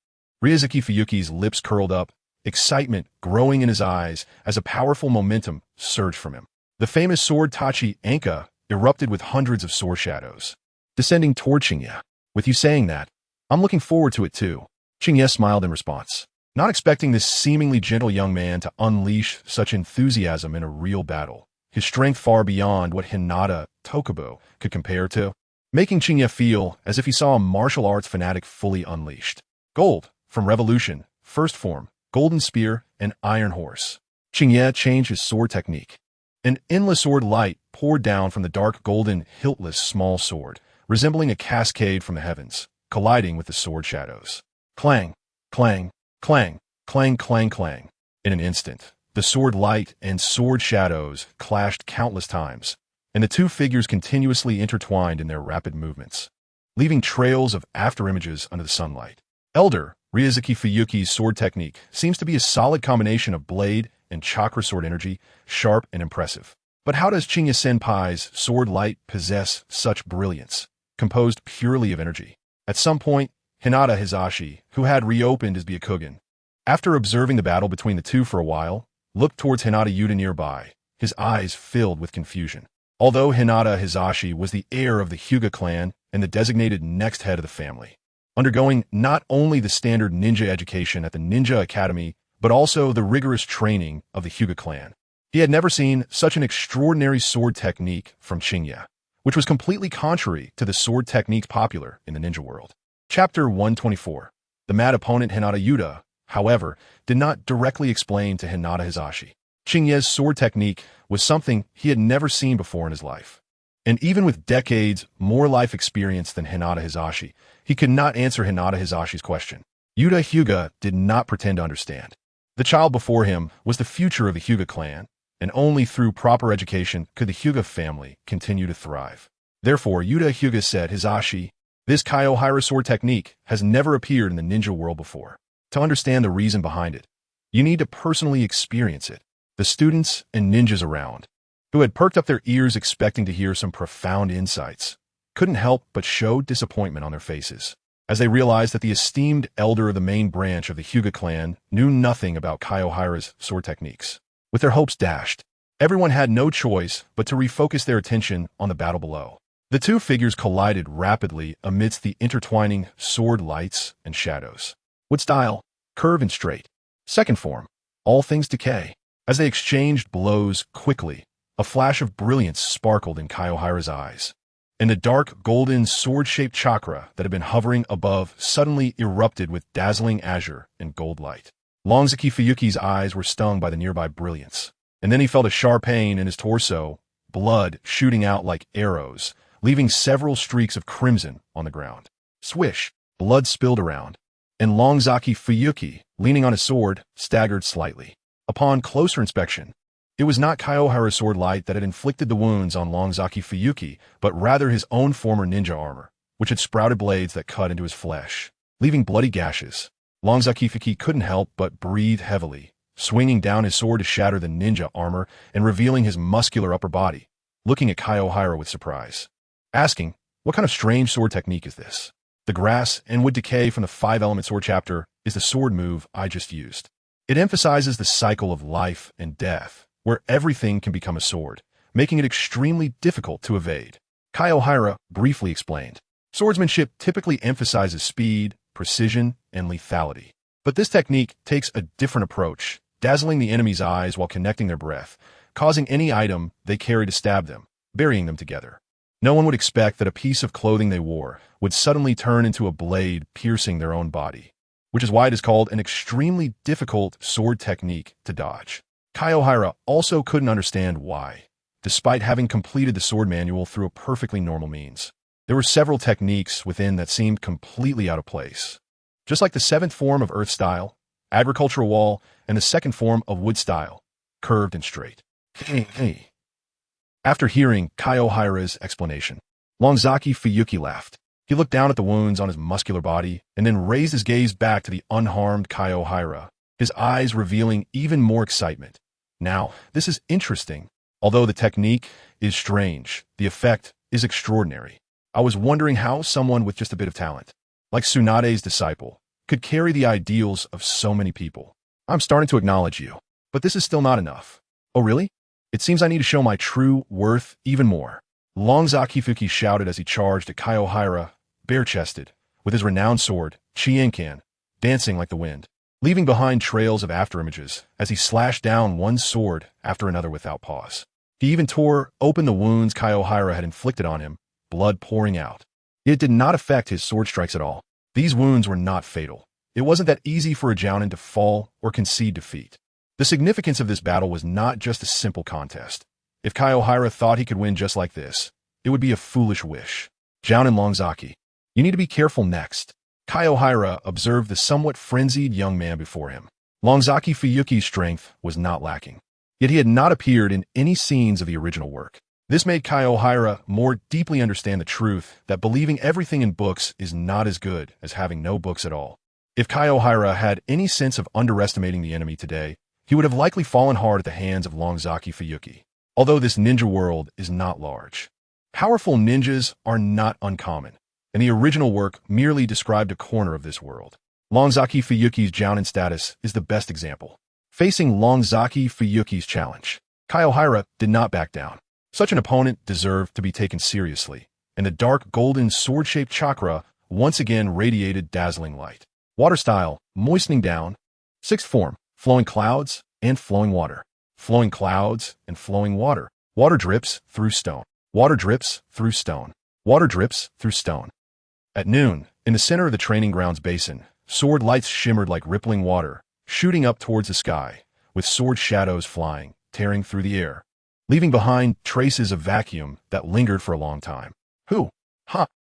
Ryuzaki Fuyuki's lips curled up, excitement growing in his eyes as a powerful momentum surged from him. The famous sword Tachi Anka erupted with hundreds of sword shadows, descending toward Qingye. With you saying that, I'm looking forward to it too. Qingye smiled in response, not expecting this seemingly gentle young man to unleash such enthusiasm in a real battle, his strength far beyond what Hinata Tokubo could compare to, making Qingye feel as if he saw a martial arts fanatic fully unleashed. Gold, from Revolution, First Form, Golden Spear, and Iron Horse. Qingye changed his sword technique. An endless sword light poured down from the dark golden hiltless small sword, resembling a cascade from the heavens, colliding with the sword shadows. Clang, clang, clang, clang, clang, clang. In an instant, the sword light and sword shadows clashed countless times, and the two figures continuously intertwined in their rapid movements, leaving trails of afterimages under the sunlight. Elder Ryuzaki Fuyuki's sword technique seems to be a solid combination of blade and chakra sword energy, sharp and impressive. But how does Qingye Senpai's sword light possess such brilliance, composed purely of energy? At some point, Hinata Hizashi, who had reopened his Byakugan, after observing the battle between the two for a while, looked towards Hinata Yuta nearby, his eyes filled with confusion. Although Hinata Hizashi was the heir of the Hyuga clan and the designated next head of the family, undergoing not only the standard ninja education at the Ninja Academy, but also the rigorous training of the Hyuga clan, he had never seen such an extraordinary sword technique from Qingye, which was completely contrary to the sword techniques popular in the ninja world. Chapter 124. The mad opponent Hinata Yuta, however, did not directly explain to Hinata Hizashi. Qingye's sword technique was something he had never seen before in his life. And even with decades more life experience than Hinata Hizashi, he could not answer Hinata Hizashi's question. Yuta Hyuga did not pretend to understand. The child before him was the future of the Hyuga clan, and only through proper education could the Hyuga family continue to thrive. Therefore, Yuta Hyuga said, Hizashi, this Kaiohira sword technique has never appeared in the ninja world before. To understand the reason behind it, you need to personally experience it. The students and ninjas around, who had perked up their ears expecting to hear some profound insights, couldn't help but show disappointment on their faces, as they realized that the esteemed elder of the main branch of the Hyuga clan knew nothing about Kaiohira's sword techniques. With their hopes dashed, everyone had no choice but to refocus their attention on the battle below. The two figures collided rapidly amidst the intertwining sword lights and shadows. Wood style, curve and straight. Second form, all things decay. As they exchanged blows quickly, a flash of brilliance sparkled in Kaiohira's eyes, and the dark golden sword-shaped chakra that had been hovering above suddenly erupted with dazzling azure and gold light. Longzaki Fuyuki's eyes were stung by the nearby brilliance, and then he felt a sharp pain in his torso, blood shooting out like arrows, leaving several streaks of crimson on the ground. Swish, blood spilled around, and Longzaki Fuyuki, leaning on his sword, staggered slightly. Upon closer inspection, it was not Kaiohira's sword light that had inflicted the wounds on Longzaki Fuyuki, but rather his own former ninja armor, which had sprouted blades that cut into his flesh, leaving bloody gashes. Longzaki Fuyuki couldn't help but breathe heavily, swinging down his sword to shatter the ninja armor and revealing his muscular upper body, looking at Kaiohira with surprise, asking, what kind of strange sword technique is this? The grass and wood decay from the 5-element sword chapter is the sword move I just used. It emphasizes the cycle of life and death, where everything can become a sword, making it extremely difficult to evade. Kaiohira briefly explained. Swordsmanship typically emphasizes speed, precision, and lethality. But this technique takes a different approach, dazzling the enemy's eyes while connecting their breath, causing any item they carry to stab them, burying them together. No one would expect that a piece of clothing they wore would suddenly turn into a blade piercing their own body. which is why it is called an extremely difficult sword technique to dodge. Kaiohira also couldn't understand why, despite having completed the sword manual through a perfectly normal means. There were several techniques within that seemed completely out of place. Just like the seventh form of earth style, agricultural wall, and the second form of wood style, curved and straight. After hearing Kaiohira's explanation, Longzaki Fuyuki laughed. He looked down at the wounds on his muscular body and then raised his gaze back to the unharmed Kaiohira, his eyes revealing even more excitement. Now, this is interesting. Although the technique is strange, the effect is extraordinary. I was wondering how someone with just a bit of talent, like Tsunade's disciple, could carry the ideals of so many people. I'm starting to acknowledge you, but this is still not enough. Oh really? It seems I need to show my true worth even more. Longzaki Fuki shouted as he charged at Kaiohira, bare-chested, with his renowned sword, Qingye, dancing like the wind, leaving behind trails of afterimages as he slashed down one sword after another without pause. He even tore open the wounds Kaiohira had inflicted on him, blood pouring out. It did not affect his sword strikes at all. These wounds were not fatal. It wasn't that easy for a Jounin to fall or concede defeat. The significance of this battle was not just a simple contest. If Kaiohira thought he could win just like this, it would be a foolish wish. Jounin Longzaki, you need to be careful next. Kaiohira observed the somewhat frenzied young man before him. Longzaki Fuyuki's strength was not lacking, yet he had not appeared in any scenes of the original work. This made Kaiohira more deeply understand the truth that believing everything in books is not as good as having no books at all. If Kaiohira had any sense of underestimating the enemy today, he would have likely fallen hard at the hands of Longzaki Fuyuki. Although this ninja world is not large, powerful ninjas are not uncommon, and the original work merely described a corner of this world. Longzaki Fuyuki's Jounin status is the best example. Facing Longzaki Fuyuki's challenge, Kaiohira did not back down. Such an opponent deserved to be taken seriously, and the dark golden sword-shaped chakra once again radiated dazzling light. Water style, moistening down. Sixth form, flowing clouds and flowing water. Flowing clouds and flowing water. Water drips through stone. Water drips through stone. Water drips through stone. At noon, in the center of the training grounds basin, sword lights shimmered like rippling water, shooting up towards the sky, with sword shadows flying, tearing through the air, leaving behind traces of vacuum that lingered for a long time.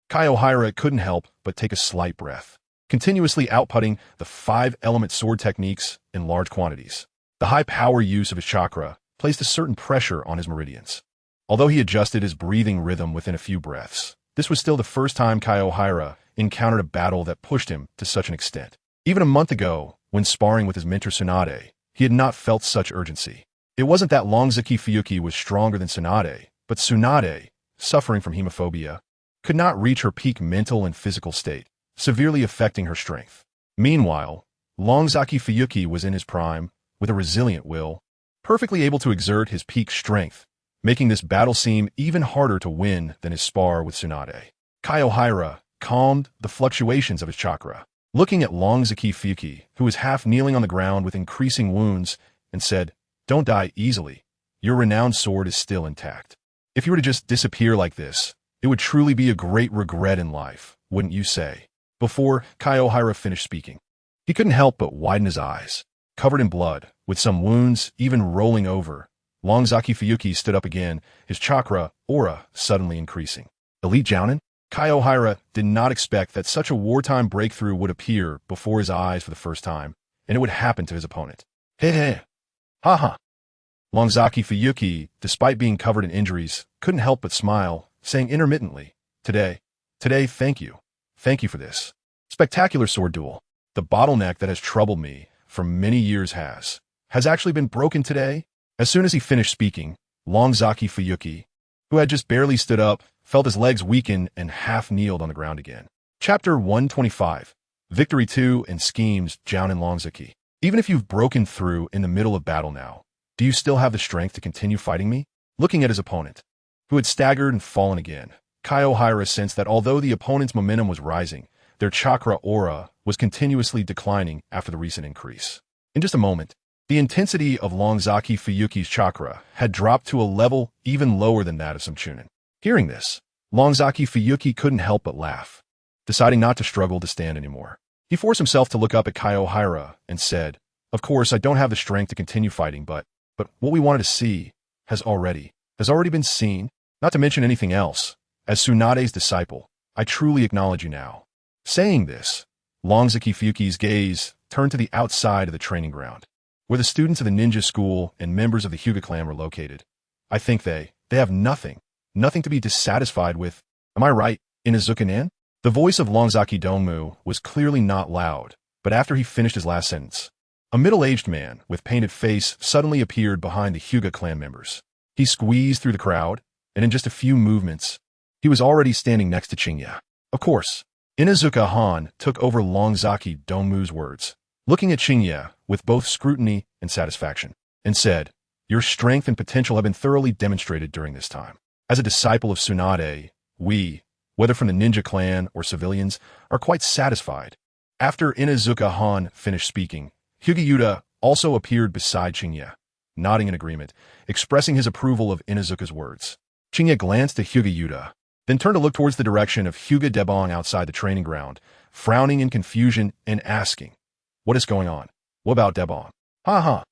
Kaiohira couldn't help but take a slight breath, continuously outputting the 5-element sword techniques in large quantities. The high power use of his chakra placed a certain pressure on his meridians. Although he adjusted his breathing rhythm within a few breaths, this was still the first time Kaiohira encountered a battle that pushed him to such an extent. Even a month ago, when sparring with his mentor Tsunade, he had not felt such urgency. It wasn't that Longzaki Fuyuki was stronger than Tsunade, but Tsunade, suffering from hemophobia, could not reach her peak mental and physical state, severely affecting her strength. Meanwhile, Longzaki Fuyuki was in his prime, with a resilient will, perfectly able to exert his peak strength, making this battle seem even harder to win than his spar with Tsunade. Kaiohira calmed the fluctuations of his chakra, looking at Longzaki Fuyuki, who was half kneeling on the ground with increasing wounds, and said, "Don't die easily. Your renowned sword is still intact. If you were to just disappear like this, it would truly be a great regret in life, wouldn't you say?" Before Kaiohira finished speaking, he couldn't help but widen his eyes. Covered in blood, with some wounds even rolling over, Longzaki Fuyuki stood up again, his chakra aura suddenly increasing. Elite Jounin? Kaiohira did not expect that such a wartime breakthrough would appear before his eyes for the first time, and it would happen to his opponent. Hey. Ha. Longzaki Fuyuki, despite being covered in injuries, couldn't help but smile, saying intermittently, Today, thank you. Thank you for this spectacular sword duel. The bottleneck that has troubled me for many years has actually been broken today." As soon as he finished speaking, Longzaki Fuyuki, who had just barely stood up, felt his legs weaken and half-kneeled on the ground again. Chapter 125, Victory 2 and Schemes, Jounin Longzaki. Even if you've broken through in the middle of battle now, do you still have the strength to continue fighting me? Looking at his opponent, who had staggered and fallen again, Kaiohira sensed that although the opponent's momentum was rising, their chakra aura was continuously declining after the recent increase. In just a moment, the intensity of Longzaki Fuyuki's chakra had dropped to a level even lower than that of some Chunin. Hearing this, Longzaki Fuyuki couldn't help but laugh, deciding not to struggle to stand anymore. He forced himself to look up at Kaiohira and said, "Of course, I don't have the strength to continue fighting, but what we wanted to see has already been seen, not to mention anything else. As Tsunade's disciple, I truly acknowledge you now." Saying this, Longzaki Fuki's gaze turned to the outside of the training ground, where the students of the ninja school and members of the Hyuga clan were located. "I think they have nothing to be dissatisfied with. Am I right, Inazuka-nan?" The voice of Longzaki Dongmu was clearly not loud, but after he finished his last sentence, a middle-aged man with painted face suddenly appeared behind the Hyuga clan members. He squeezed through the crowd, and in just a few movements, he was already standing next to Qingye. Of course, Inazuka Han took over Longzaki Dongmu's words, looking at Qingye with both scrutiny and satisfaction, and said, "Your strength and potential have been thoroughly demonstrated during this time. As a disciple of Tsunade, we, whether from the ninja clan or civilians, are quite satisfied." After Inazuka Han finished speaking, Hyuga Yuta also appeared beside Qingye, nodding in agreement, expressing his approval of Inazuka's words. Qingye glanced at Hyuga Yuta, then turned to look towards the direction of Hyuga Debong outside the training ground, frowning in confusion and asking, "What is going on? What about Debong?" "Ha ha."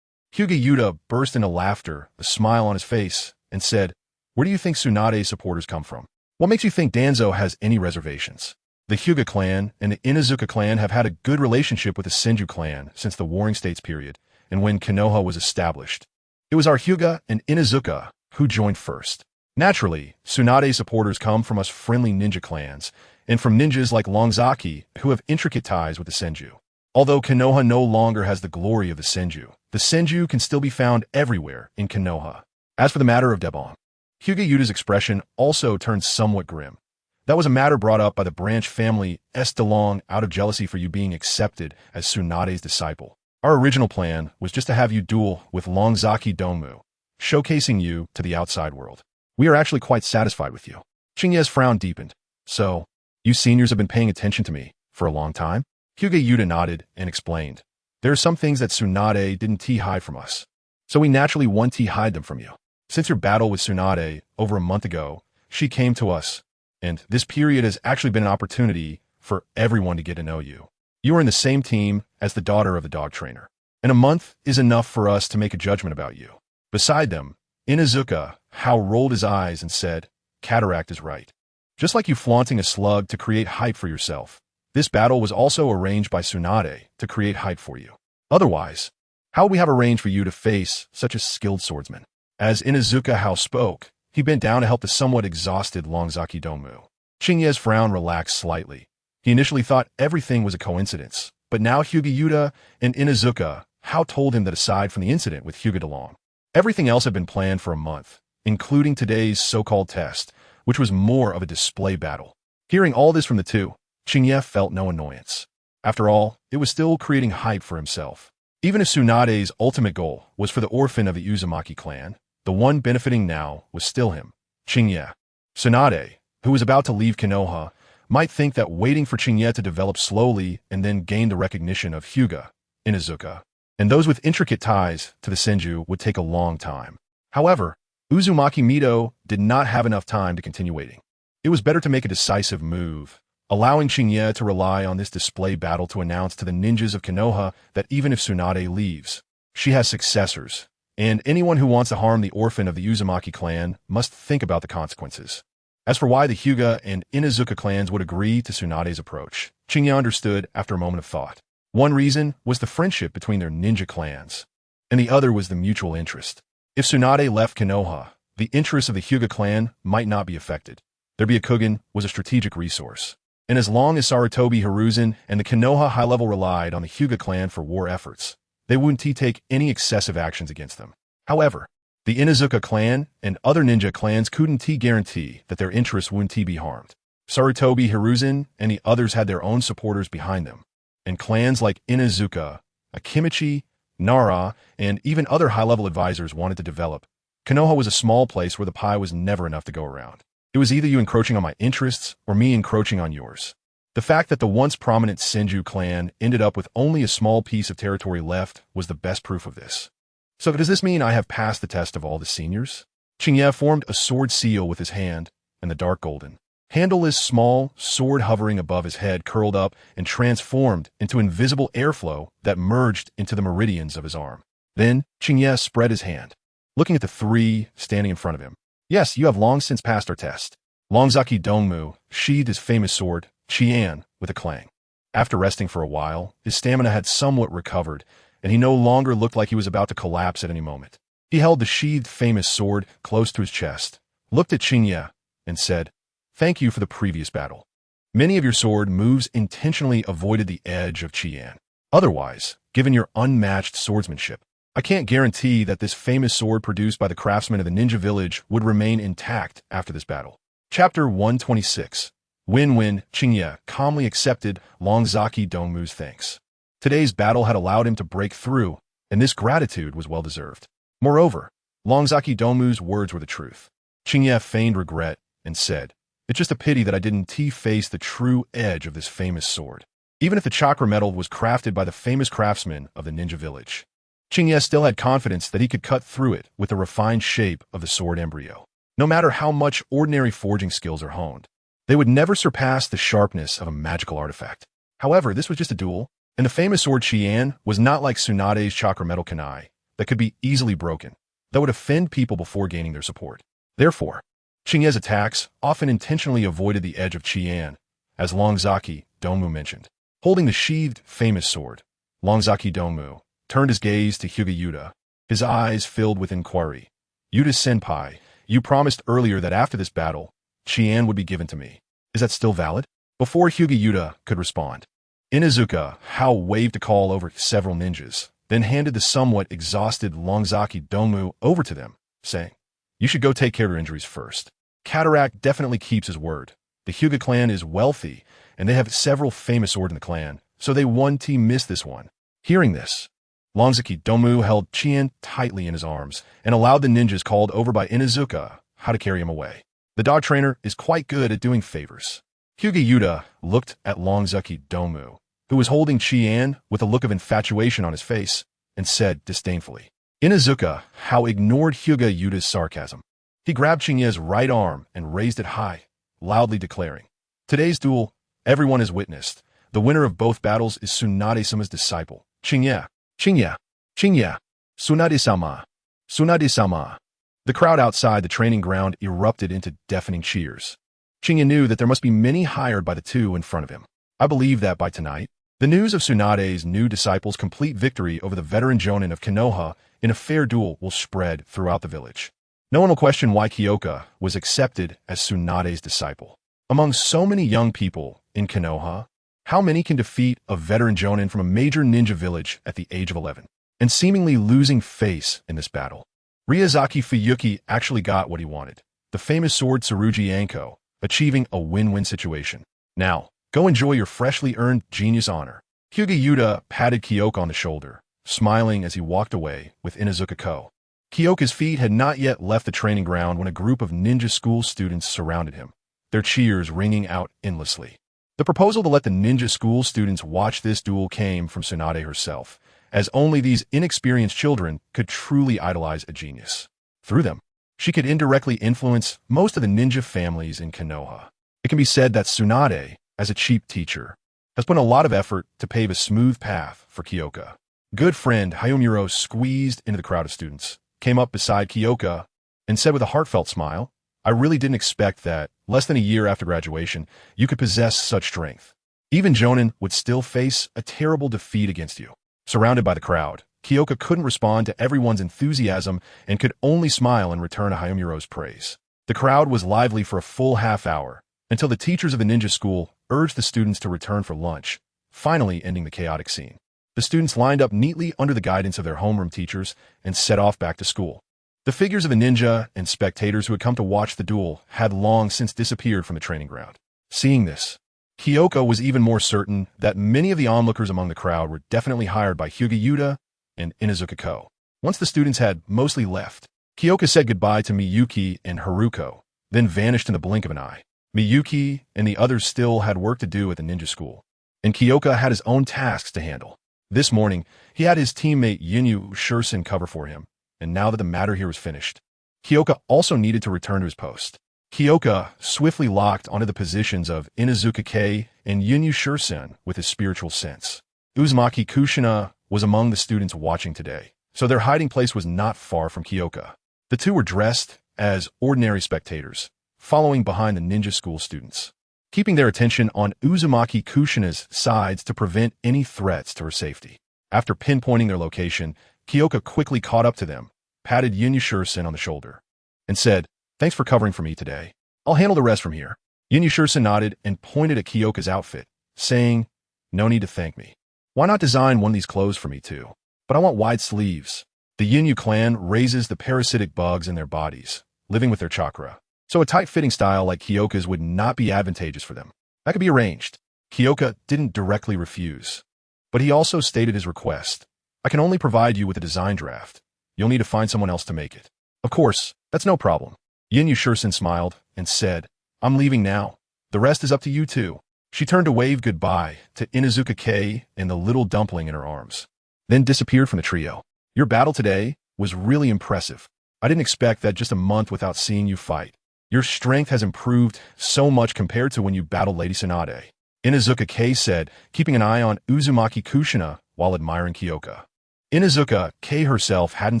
Hyuga Yuta burst into laughter, a smile on his face, and said, "Where do you think Tsunade's supporters come from? What makes you think Danzo has any reservations? The Hyuga clan and the Inazuka clan have had a good relationship with the Senju clan since the Warring States period and when Konoha was established. It was our Hyuga and Inazuka who joined first. Naturally, Tsunade's supporters come from us friendly ninja clans and from ninjas like Longzaki who have intricate ties with the Senju. Although Konoha no longer has the glory of the Senju can still be found everywhere in Konoha. As for the matter of Debong," Hyuga Yuta's expression also turned somewhat grim. "That was a matter brought up by the branch family Delong out of jealousy for you being accepted as Tsunade's disciple. Our original plan was just to have you duel with Longzaki Dongmu, showcasing you to the outside world. We are actually quite satisfied with you." Qingye's frown deepened. "So, you seniors have been paying attention to me for a long time?" Hyuga Yuta nodded and explained, "There are some things that Tsunade didn't hide from us, so we naturally want to hide them from you. Since your battle with Tsunade over a month ago, she came to us, and this period has actually been an opportunity for everyone to get to know you. You are in the same team as the daughter of the dog trainer, and a month is enough for us to make a judgment about you." Beside them, Inazuka Hao rolled his eyes and said, "Cataract is right. Just like you flaunting a slug to create hype for yourself, this battle was also arranged by Tsunade to create hype for you. Otherwise, how would we have arranged for you to face such a skilled swordsman?" As Inazuka Hao spoke, he bent down to help the somewhat exhausted Longzaki Dongmu. Qingye's frown relaxed slightly. He initially thought everything was a coincidence, but now Hyuga Yuta and Inazuka Hao told him that aside from the incident with Hyuga Delong, everything else had been planned for a month, including today's so-called test, which was more of a display battle. Hearing all this from the two, Qingye felt no annoyance. After all, it was still creating hype for himself. Even if Tsunade's ultimate goal was for the orphan of the Uzumaki clan, the one benefiting now was still him, Qingye. Tsunade, who was about to leave Konoha, might think that waiting for Qingye to develop slowly and then gain the recognition of Hyuga, Inazuka, and those with intricate ties to the Senju would take a long time. However, Uzumaki Mido did not have enough time to continue waiting. It was better to make a decisive move, allowing Qingye to rely on this display battle to announce to the ninjas of Konoha that even if Tsunade leaves, she has successors, and anyone who wants to harm the orphan of the Uzumaki clan must think about the consequences. As for why the Hyuga and Inazuka clans would agree to Tsunade's approach, Qingye understood after a moment of thought. One reason was the friendship between their ninja clans, and the other was the mutual interest. If Tsunade left Konoha, the interests of the Hyuga clan might not be affected. Their Byakugan was a strategic resource, and as long as Sarutobi Hiruzen and the Konoha high level relied on the Hyuga clan for war efforts, they wouldn't take any excessive actions against them. However, the Inazuka clan and other ninja clans couldn't guarantee that their interests wouldn't be harmed. Sarutobi Hiruzen and the others had their own supporters behind them, and clans like Inazuka, Akimichi, Nara, and even other high-level advisors wanted to develop. Konoha was a small place where the pie was never enough to go around. It was either you encroaching on my interests or me encroaching on yours. The fact that the once prominent Senju clan ended up with only a small piece of territory left was the best proof of this. So does this mean I have passed the test of all the seniors? Qingye formed a sword seal with his hand, and the dark golden Handleless small sword hovering above his head curled up and transformed into invisible airflow that merged into the meridians of his arm. Then Qingye spread his hand, looking at the three standing in front of him. Yes, you have long since passed our test. Longzaki Dongmu sheathed his famous sword, Qian, with a clang. After resting for a while, his stamina had somewhat recovered, and he no longer looked like he was about to collapse at any moment. He held the sheathed famous sword close to his chest, looked at Qingye, and said, "Thank you for the previous battle. Many of your sword moves intentionally avoided the edge of Qian. Otherwise, given your unmatched swordsmanship, I can't guarantee that this famous sword produced by the craftsmen of the ninja village would remain intact after this battle." Chapter 126. Win-win. Qingye calmly accepted Longzaki Dongmu's thanks. Today's battle had allowed him to break through, and this gratitude was well-deserved. Moreover, Longzaki Dongmu's words were the truth. Qingye feigned regret and said, "It's just a pity that I didn't face the true edge of this famous sword." Even if the chakra metal was crafted by the famous craftsmen of the ninja village, Qingye still had confidence that he could cut through it with the refined shape of the sword embryo. No matter how much ordinary forging skills are honed, they would never surpass the sharpness of a magical artifact. However, this was just a duel, and the famous sword Qian was not like Tsunade's chakra metal kunai that could be easily broken, that would offend people before gaining their support. Therefore, Qingye's attacks often intentionally avoided the edge of Qian, as Longzaki Dongmu mentioned. Holding the sheathed famous sword, Longzaki Dongmu turned his gaze to Hyuga Yuta, his eyes filled with inquiry. "Yuta-senpai, you promised earlier that after this battle, Qian would be given to me. Is that still valid?" Before Hyuga Yuta could respond, Inuzuka Hao waved a call over several ninjas, then handed the somewhat exhausted Longzaki Dongmu over to them, saying, "You should go take care of your injuries first." Cataract definitely keeps his word. The Hyuga clan is wealthy, and they have several famous swords in the clan, so they one team missed this one. Hearing this, Longzaki Dongmu held Qian tightly in his arms and allowed the ninjas called over by Inuzuka how to carry him away. The dog trainer is quite good at doing favors. Hyuga Yuta looked at Longzaki Dongmu, who was holding Qian with a look of infatuation on his face, and said disdainfully. Inuzuka Hao ignored Hyuga Yuta's sarcasm. He grabbed Qingye's right arm and raised it high, loudly declaring, "Today's duel, everyone has witnessed. The winner of both battles is Tsunade-sama's disciple, Qingye. Qingye, Qingye, Tsunade-sama, Tsunade-sama." The crowd outside the training ground erupted into deafening cheers. Qingye knew that there must be many hired by the two in front of him. I believe that by tonight, the news of Tsunade's new disciple's complete victory over the veteran Jonin of Konoha in a fair duel will spread throughout the village. No one will question why Kyoka was accepted as Tsunade's disciple. Among so many young people in Konoha, how many can defeat a veteran Jonin from a major ninja village at the age of 11, and seemingly losing face in this battle? Ryazaki Fuyuki actually got what he wanted, the famous sword Tsurugi Yanko, achieving a win-win situation. Now, go enjoy your freshly earned genius honor. Hyuga Yuta patted Kyoka on the shoulder, smiling as he walked away with Inuzuka Ko. Kyoka's feet had not yet left the training ground when a group of ninja school students surrounded him, their cheers ringing out endlessly. The proposal to let the ninja school students watch this duel came from Tsunade herself, as only these inexperienced children could truly idolize a genius. Through them, she could indirectly influence most of the ninja families in Konoha. It can be said that Tsunade, as a cheap teacher, has put a lot of effort to pave a smooth path for Kyoka. Good friend Hayomuro squeezed into the crowd of students, came up beside Kyoka, and said with a heartfelt smile, "I really didn't expect that, less than a year after graduation, you could possess such strength. Even Jonin would still face a terrible defeat against you." Surrounded by the crowd, Kyoka couldn't respond to everyone's enthusiasm and could only smile in return to Hayamuro's praise. The crowd was lively for a full half hour, until the teachers of the ninja school urged the students to return for lunch, finally ending the chaotic scene. The students lined up neatly under the guidance of their homeroom teachers and set off back to school. The figures of the ninja and spectators who had come to watch the duel had long since disappeared from the training ground. Seeing this, Kyoka was even more certain that many of the onlookers among the crowd were definitely hired by Hyuga Yuta and Inuzuka Ko. Once the students had mostly left, Kyoka said goodbye to Miyuki and Haruko, then vanished in the blink of an eye. Miyuki and the others still had work to do at the ninja school, and Kyoka had his own tasks to handle. This morning, he had his teammate Yinyu Shursen cover for him, and now that the matter here was finished, Kyoka also needed to return to his post. Kyoka swiftly locked onto the positions of Inuzuka Kei and Yunyu Shursen with his spiritual sense. Uzumaki Kushina was among the students watching today, so their hiding place was not far from Kyoka. The two were dressed as ordinary spectators, following behind the ninja school students, keeping their attention on Uzumaki Kushina's sides to prevent any threats to her safety. After pinpointing their location, Kyoka quickly caught up to them, patted Yunyu Shursen on the shoulder, and said, "Thanks for covering for me today. I'll handle the rest from here." Yunyu Shursen nodded and pointed at Kyoka's outfit, saying, "No need to thank me. Why not design one of these clothes for me too? But I want wide sleeves." The Yunyu clan raises the parasitic bugs in their bodies, living with their chakra, so a tight-fitting style like Kyoka's would not be advantageous for them. That could be arranged. Kyoka didn't directly refuse, but he also stated his request. "I can only provide you with a design draft. You'll need to find someone else to make it." "Of course, that's no problem." Yunyu Shursen smiled and said, "I'm leaving now. The rest is up to you two." She turned to wave goodbye to Inuzuka Kei and the little dumpling in her arms, then disappeared from the trio. "Your battle today was really impressive. I didn't expect that just a month without seeing you fight. Your strength has improved so much compared to when you battled Lady Tsunade," Inuzuka Kei said, keeping an eye on Uzumaki Kushina while admiring Kyoka. Inuzuka Kei herself hadn't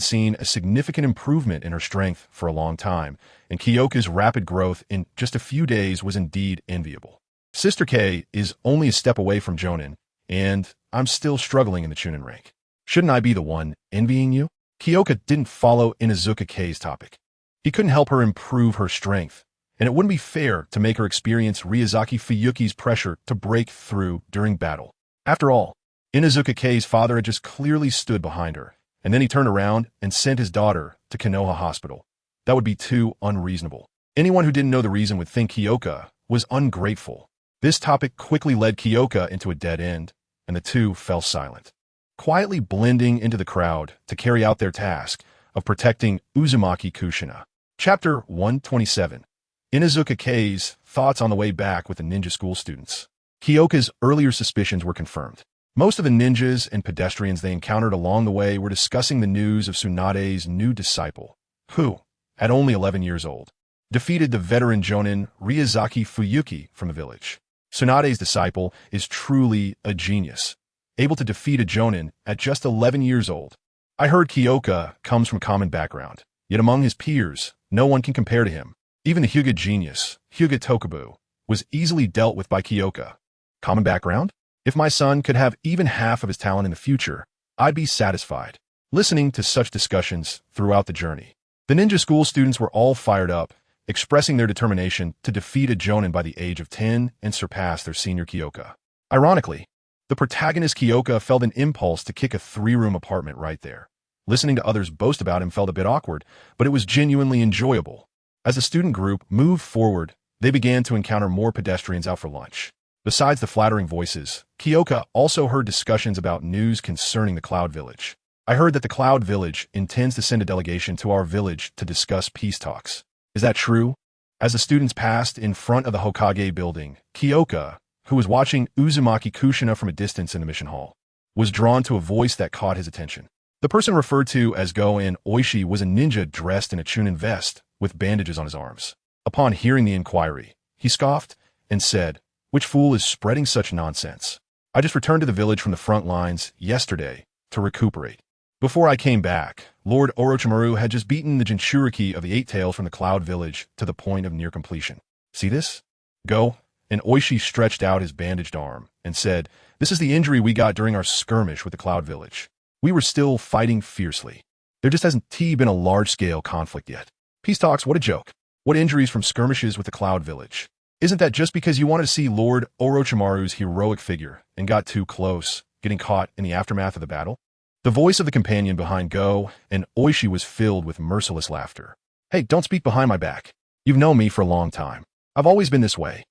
seen a significant improvement in her strength for a long time, and Kyoka's rapid growth in just a few days was indeed enviable. Sister Kei is only a step away from Jonin, and I'm still struggling in the Chunin rank. Shouldn't I be the one envying you? Kyoka didn't follow Inuzuka Kei's topic. He couldn't help her improve her strength, and it wouldn't be fair to make her experience Ryuzaki Fuyuki's pressure to break through during battle. After all, Inuzuka Kei's father had just clearly stood behind her, and then he turned around and sent his daughter to Konoha Hospital. That would be too unreasonable. Anyone who didn't know the reason would think Kyoka was ungrateful. This topic quickly led Kyoka into a dead end, and the two fell silent, quietly blending into the crowd to carry out their task of protecting Uzumaki Kushina. Chapter 127. Inuzuka Kei's thoughts on the way back with the ninja school students. Kyoka's earlier suspicions were confirmed. Most of the ninjas and pedestrians they encountered along the way were discussing the news of Tsunade's new disciple, who, at only 11 years old, defeated the veteran Jonin Ryuzaki Fuyuki from the village. Tsunade's disciple is truly a genius, able to defeat a Jonin at just 11 years old. I heard Kyoka comes from common background, yet among his peers, no one can compare to him. Even the Hyuga genius, Hyuga Tokubu, was easily dealt with by Kyoka. Common background? If my son could have even half of his talent in the future, I'd be satisfied. Listening to such discussions throughout the journey, the ninja school students were all fired up, expressing their determination to defeat a Jonin by the age of 10 and surpass their senior Kyoka. Ironically, the protagonist Kyoka felt an impulse to kick a 3-room apartment right there. Listening to others boast about him felt a bit awkward, but it was genuinely enjoyable. As the student group moved forward, they began to encounter more pedestrians out for lunch. Besides the flattering voices, Kyoka also heard discussions about news concerning the Cloud Village. "I heard that the Cloud Village intends to send a delegation to our village to discuss peace talks. Is that true?" As the students passed in front of the Hokage building, Kyoka, who was watching Uzumaki Kushina from a distance in the mission hall, was drawn to a voice that caught his attention. The person referred to as Go-in Oishi was a ninja dressed in a Chunin vest with bandages on his arms. Upon hearing the inquiry, he scoffed and said, "Which fool is spreading such nonsense? I just returned to the village from the front lines yesterday to recuperate. Before I came back, Lord Orochimaru had just beaten the Jinchuriki of the Eight Tails from the Cloud Village to the point of near completion. See this? Go." And Oishi stretched out his bandaged arm and said, "This is the injury we got during our skirmish with the Cloud Village. We were still fighting fiercely. There just hasn't been a large-scale conflict yet. Peace talks, what a joke. What injuries from skirmishes with the Cloud Village? Isn't that just because you wanted to see Lord Orochimaru's heroic figure and got too close, getting caught in the aftermath of the battle?" The voice of the companion behind Go and Oishi was filled with merciless laughter. "Hey, don't speak behind my back. You've known me for a long time. I've always been this way.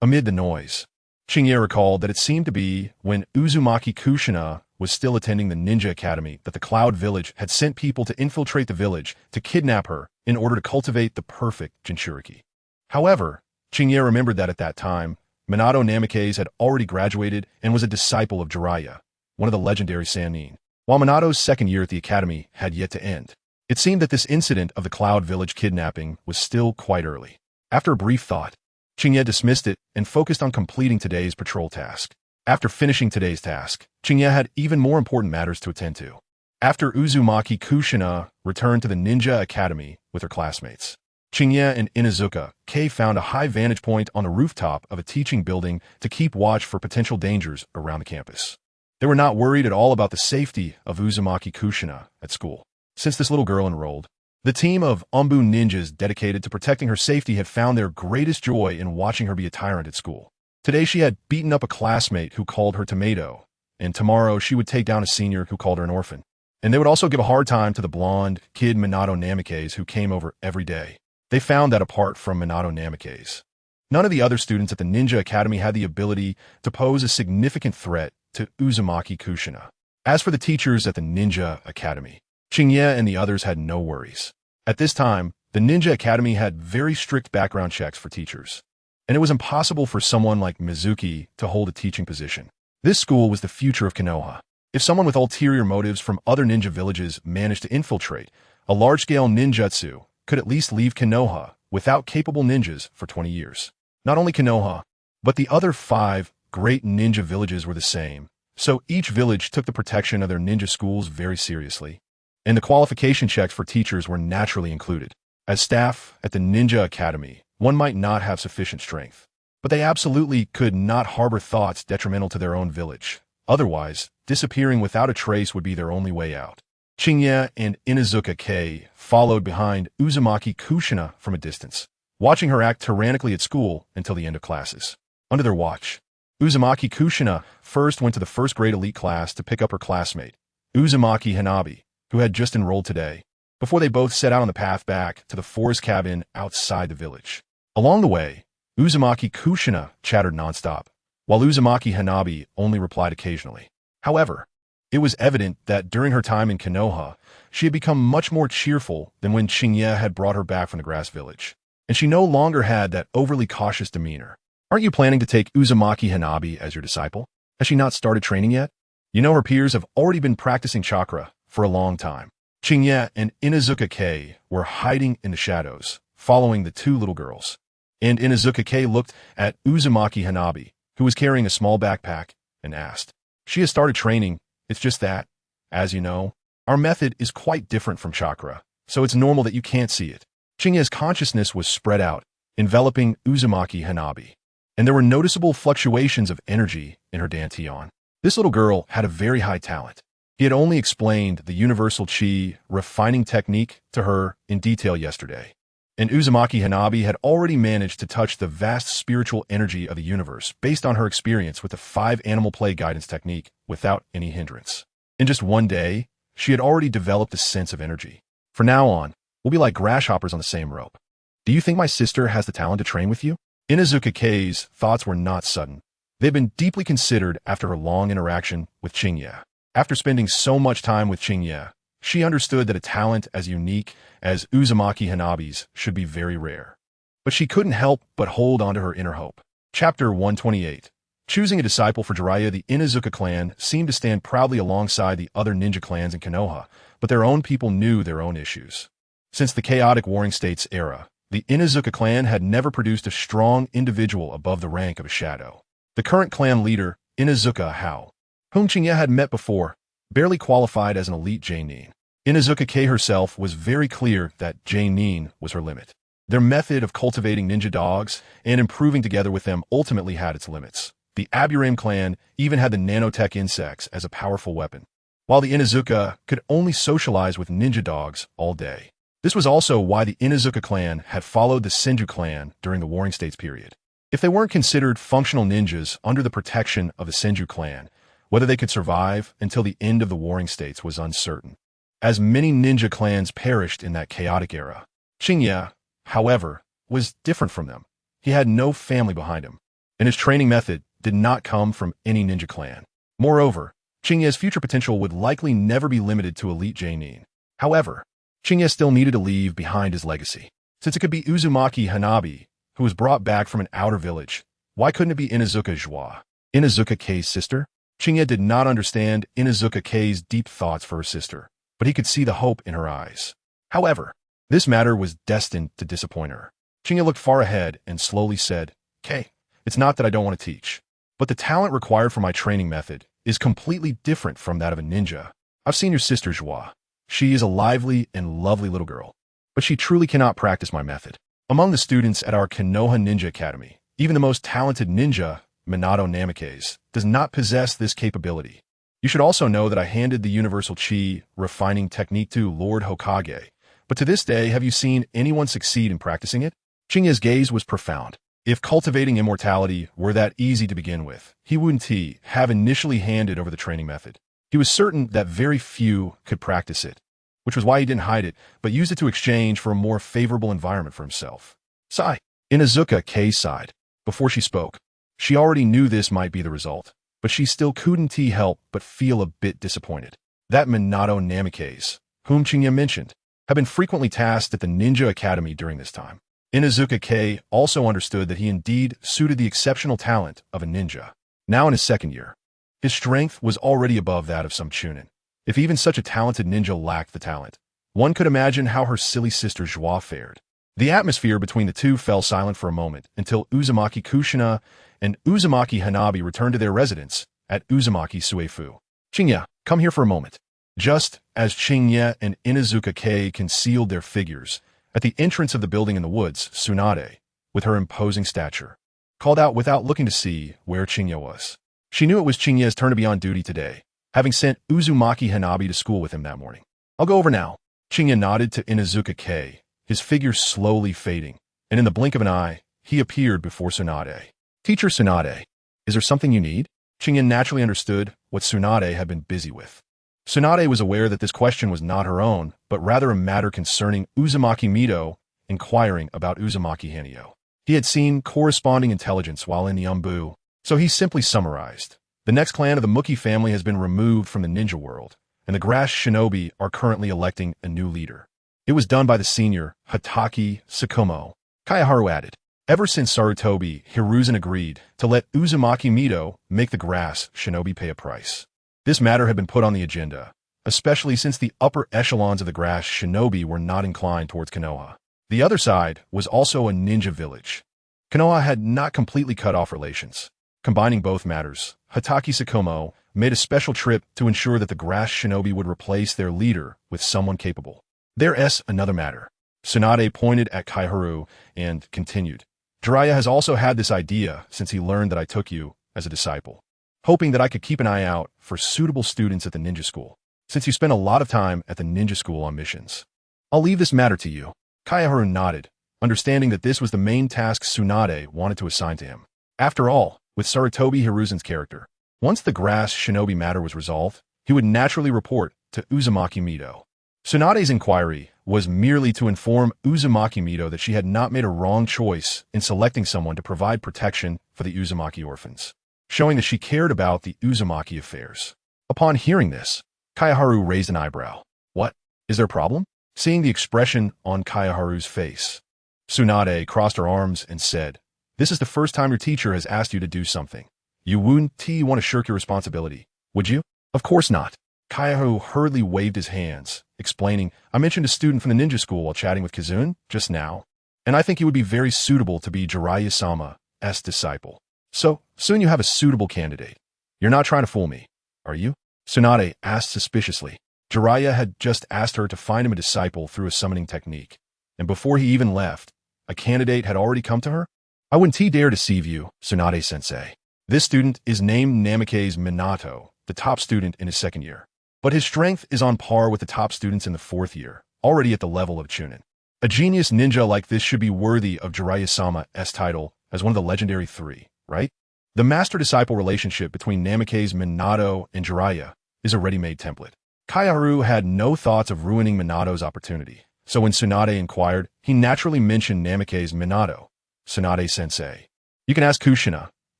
Amid the noise, Qingye recalled that it seemed to be when Uzumaki Kushina was still attending the ninja academy that the Cloud Village had sent people to infiltrate the village to kidnap her in order to cultivate the perfect Jinchuriki. However, Qingye remembered that at that time, Minato Namikaze had already graduated and was a disciple of Jiraiya, one of the legendary Sannin, while Minato's second year at the academy had yet to end. It seemed that this incident of the Cloud Village kidnapping was still quite early. After a brief thought, Qingye dismissed it and focused on completing today's patrol task. After finishing today's task, Qingye had even more important matters to attend to. After Uzumaki Kushina returned to the Ninja Academy with her classmates, Qingye and Inuzuka Kei found a high vantage point on the rooftop of a teaching building to keep watch for potential dangers around the campus. They were not worried at all about the safety of Uzumaki Kushina at school. Since this little girl enrolled, the team of Umbu ninjas dedicated to protecting her safety had found their greatest joy in watching her be a tyrant at school. Today she had beaten up a classmate who called her tomato, and tomorrow she would take down a senior who called her an orphan. And they would also give a hard time to the blonde kid Minato Namikaze who came over every day. They found that apart from Minato Namikaze, none of the other students at the Ninja Academy had the ability to pose a significant threat to Uzumaki Kushina. As for the teachers at the Ninja Academy, Qingye and the others had no worries. At this time, the Ninja Academy had very strict background checks for teachers, and it was impossible for someone like Mizuki to hold a teaching position. This school was the future of Konoha. If someone with ulterior motives from other ninja villages managed to infiltrate a large-scale ninjutsu, could at least leave Konoha without capable ninjas for 20 years. Not only Konoha, but the other 5 great ninja villages were the same, so each village took the protection of their ninja schools very seriously, and the qualification checks for teachers were naturally included. As staff at the Ninja Academy, one might not have sufficient strength, but they absolutely could not harbor thoughts detrimental to their own village. Otherwise, disappearing without a trace would be their only way out. Qingye and Inuzuka Kei followed behind Uzumaki Kushina from a distance, watching her act tyrannically at school until the end of classes. Under their watch, Uzumaki Kushina first went to the first grade elite class to pick up her classmate, Uzumaki Hanabi, who had just enrolled today, before they both set out on the path back to the forest cabin outside the village. Along the way, Uzumaki Kushina chattered nonstop, while Uzumaki Hanabi only replied occasionally. However, it was evident that during her time in Konoha, she had become much more cheerful than when Qingye had brought her back from the grass village, and she no longer had that overly cautious demeanor. Aren't you planning to take Uzumaki Hanabi as your disciple? Has she not started training yet? You know her peers have already been practicing chakra for a long time. Qingye and Inuzuka Kei were hiding in the shadows, following the 2 little girls. And Inuzuka Kei looked at Uzumaki Hanabi, who was carrying a small backpack, and asked, "She has started training. It's just that, as you know, our method is quite different from chakra, so it's normal that you can't see it." Qingye's consciousness was spread out, enveloping Uzumaki Hanabi, and there were noticeable fluctuations of energy in her dantian. This little girl had a very high talent. He had only explained the universal chi refining technique to her in detail yesterday, and Uzumaki Hanabi had already managed to touch the vast spiritual energy of the universe based on her experience with the 5 animal play guidance technique without any hindrance. In just one day, she had already developed a sense of energy. From now on, we'll be like grasshoppers on the same rope. Do you think my sister has the talent to train with you? Inuzuka Kei's thoughts were not sudden. They had been deeply considered after her long interaction with Qingye. After spending so much time with Qingye, she understood that a talent as unique as Uzumaki Hanabi's should be very rare. But she couldn't help but hold onto her inner hope. Chapter 128. Choosing a disciple for Jiraiya, the Inuzuka clan seemed to stand proudly alongside the other ninja clans in Konoha, but their own people knew their own issues. Since the chaotic Warring States era, the Inuzuka clan had never produced a strong individual above the rank of a shadow. The current clan leader, Inuzuka Hao, whom Qingye had met before, barely qualified as an elite Genin. Inuzuka Kei herself was very clear that Genin was her limit. Their method of cultivating ninja dogs and improving together with them ultimately had its limits. The Aburame clan even had the nanotech insects as a powerful weapon, while the Inuzuka could only socialize with ninja dogs all day. This was also why the Inuzuka clan had followed the Senju clan during the Warring States period. If they weren't considered functional ninjas under the protection of the Senju clan, whether they could survive until the end of the Warring States was uncertain, as many ninja clans perished in that chaotic era. Qingye, however, was different from them. He had no family behind him, and his training method did not come from any ninja clan. Moreover, Qingye's future potential would likely never be limited to elite Genin. However, Qingye still needed to leave behind his legacy. Since it could be Uzumaki Hanabi, who was brought back from an outer village, why couldn't it be Inuzuka Joie, Inuzuka Kei's sister? Qingye did not understand Inuzuka Kei's deep thoughts for her sister, but he could see the hope in her eyes. However, this matter was destined to disappoint her. Qingye looked far ahead and slowly said, "Kay, it's not that I don't want to teach, but the talent required for my training method is completely different from that of a ninja. I've seen your sister Joie. She is a lively and lovely little girl, but she truly cannot practice my method. Among the students at our Konoha Ninja Academy, even the most talented ninja, Minato Namikaze, does not possess this capability. You should also know that I handed the universal chi refining technique to Lord Hokage, but to this day have you seen anyone succeed in practicing it?" Qingye's gaze was profound. If cultivating immortality were that easy to begin with, he wouldn't have initially handed over the training method. He was certain that very few could practice it, which was why he didn't hide it, but used it to exchange for a more favorable environment for himself. Sigh. Inuzuka K's sighed. Before she spoke, she already knew this might be the result, but she still couldn't help but feel a bit disappointed. That Minato Namikaze, whom Qingye mentioned, had been frequently tasked at the Ninja Academy during this time. Inuzuka K also understood that he indeed suited the exceptional talent of a ninja. Now in his second year, his strength was already above that of some chunin. If even such a talented ninja lacked the talent, one could imagine how her silly sister Joie fared. The atmosphere between the two fell silent for a moment until Uzumaki Kushina and Uzumaki Hanabi returned to their residence at Uzumaki Suefu. "Qingye, come here for a moment." Just as Qingye and Inuzuka K concealed their figures at the entrance of the building in the woods, Tsunade, with her imposing stature, called out without looking to see where Qingye was. She knew it was Qingye's turn to be on duty today, having sent Uzumaki Hanabi to school with him that morning. "I'll go over now." Qingye nodded to Inuzuka K, his figure slowly fading, and in the blink of an eye, he appeared before Tsunade. "Teacher Tsunade, is there something you need?" Qingye naturally understood what Tsunade had been busy with. Tsunade was aware that this question was not her own, but rather a matter concerning Uzumaki Mido inquiring about Uzumaki Hanyo. He had seen corresponding intelligence while in the Umbu, so he simply summarized. The next clan of the Muki family has been removed from the ninja world, and the Grass Shinobi are currently electing a new leader. It was done by the senior, Hatake Tsukumo. Kaiharu added, "Ever since Sarutobi, Hiruzen agreed to let Uzumaki Mido make the Grass Shinobi pay a price. This matter had been put on the agenda, especially since the upper echelons of the Grass Shinobi were not inclined towards Konoha. The other side was also a ninja village. Konoha had not completely cut off relations. Combining both matters, Hatake Tsukumo made a special trip to ensure that the Grass Shinobi would replace their leader with someone capable. There's another matter." Tsunade pointed at Kaiharu and continued, "Jiraiya has also had this idea since he learned that I took you as a disciple, hoping that I could keep an eye out for suitable students at the ninja school, since you spend a lot of time at the ninja school on missions. I'll leave this matter to you." Kaiharu nodded, understanding that this was the main task Tsunade wanted to assign to him. After all, with Sarutobi Hiruzen's character, once the Grass Shinobi matter was resolved, he would naturally report to Uzumaki Mido. Tsunade's inquiry was merely to inform Uzumaki Mido that she had not made a wrong choice in selecting someone to provide protection for the Uzumaki orphans, showing that she cared about the Uzumaki affairs. Upon hearing this, Kaiharu raised an eyebrow. "What? Is there a problem?" Seeing the expression on Kaiharu's face, Tsunade crossed her arms and said, "This is the first time your teacher has asked you to do something. You wouldn't want to shirk your responsibility, would you?" "Of course not." Kaiharu hurriedly waved his hands, explaining, "I mentioned a student from the ninja school while chatting with Kizun just now, and I think he would be very suitable to be Jiraiya-sama's disciple. So, soon you have a suitable candidate. You're not trying to fool me, are you?" Tsunade asked suspiciously. Jiraiya had just asked her to find him a disciple through a summoning technique, and before he even left, a candidate had already come to her? "I wouldn't dare deceive you, Tsunade-sensei. This student is named Namikaze Minato, the top student in his second year. But his strength is on par with the top students in the fourth year, already at the level of Chunin. A genius ninja like this should be worthy of Jiraiya-sama's title as one of the legendary three, right?" The master-disciple relationship between Namikaze Minato and Jiraiya is a ready-made template. Kaiharu had no thoughts of ruining Minato's opportunity, so when Tsunade inquired, he naturally mentioned Namikaze Minato. "Tsunade-sensei, you can ask Kushina.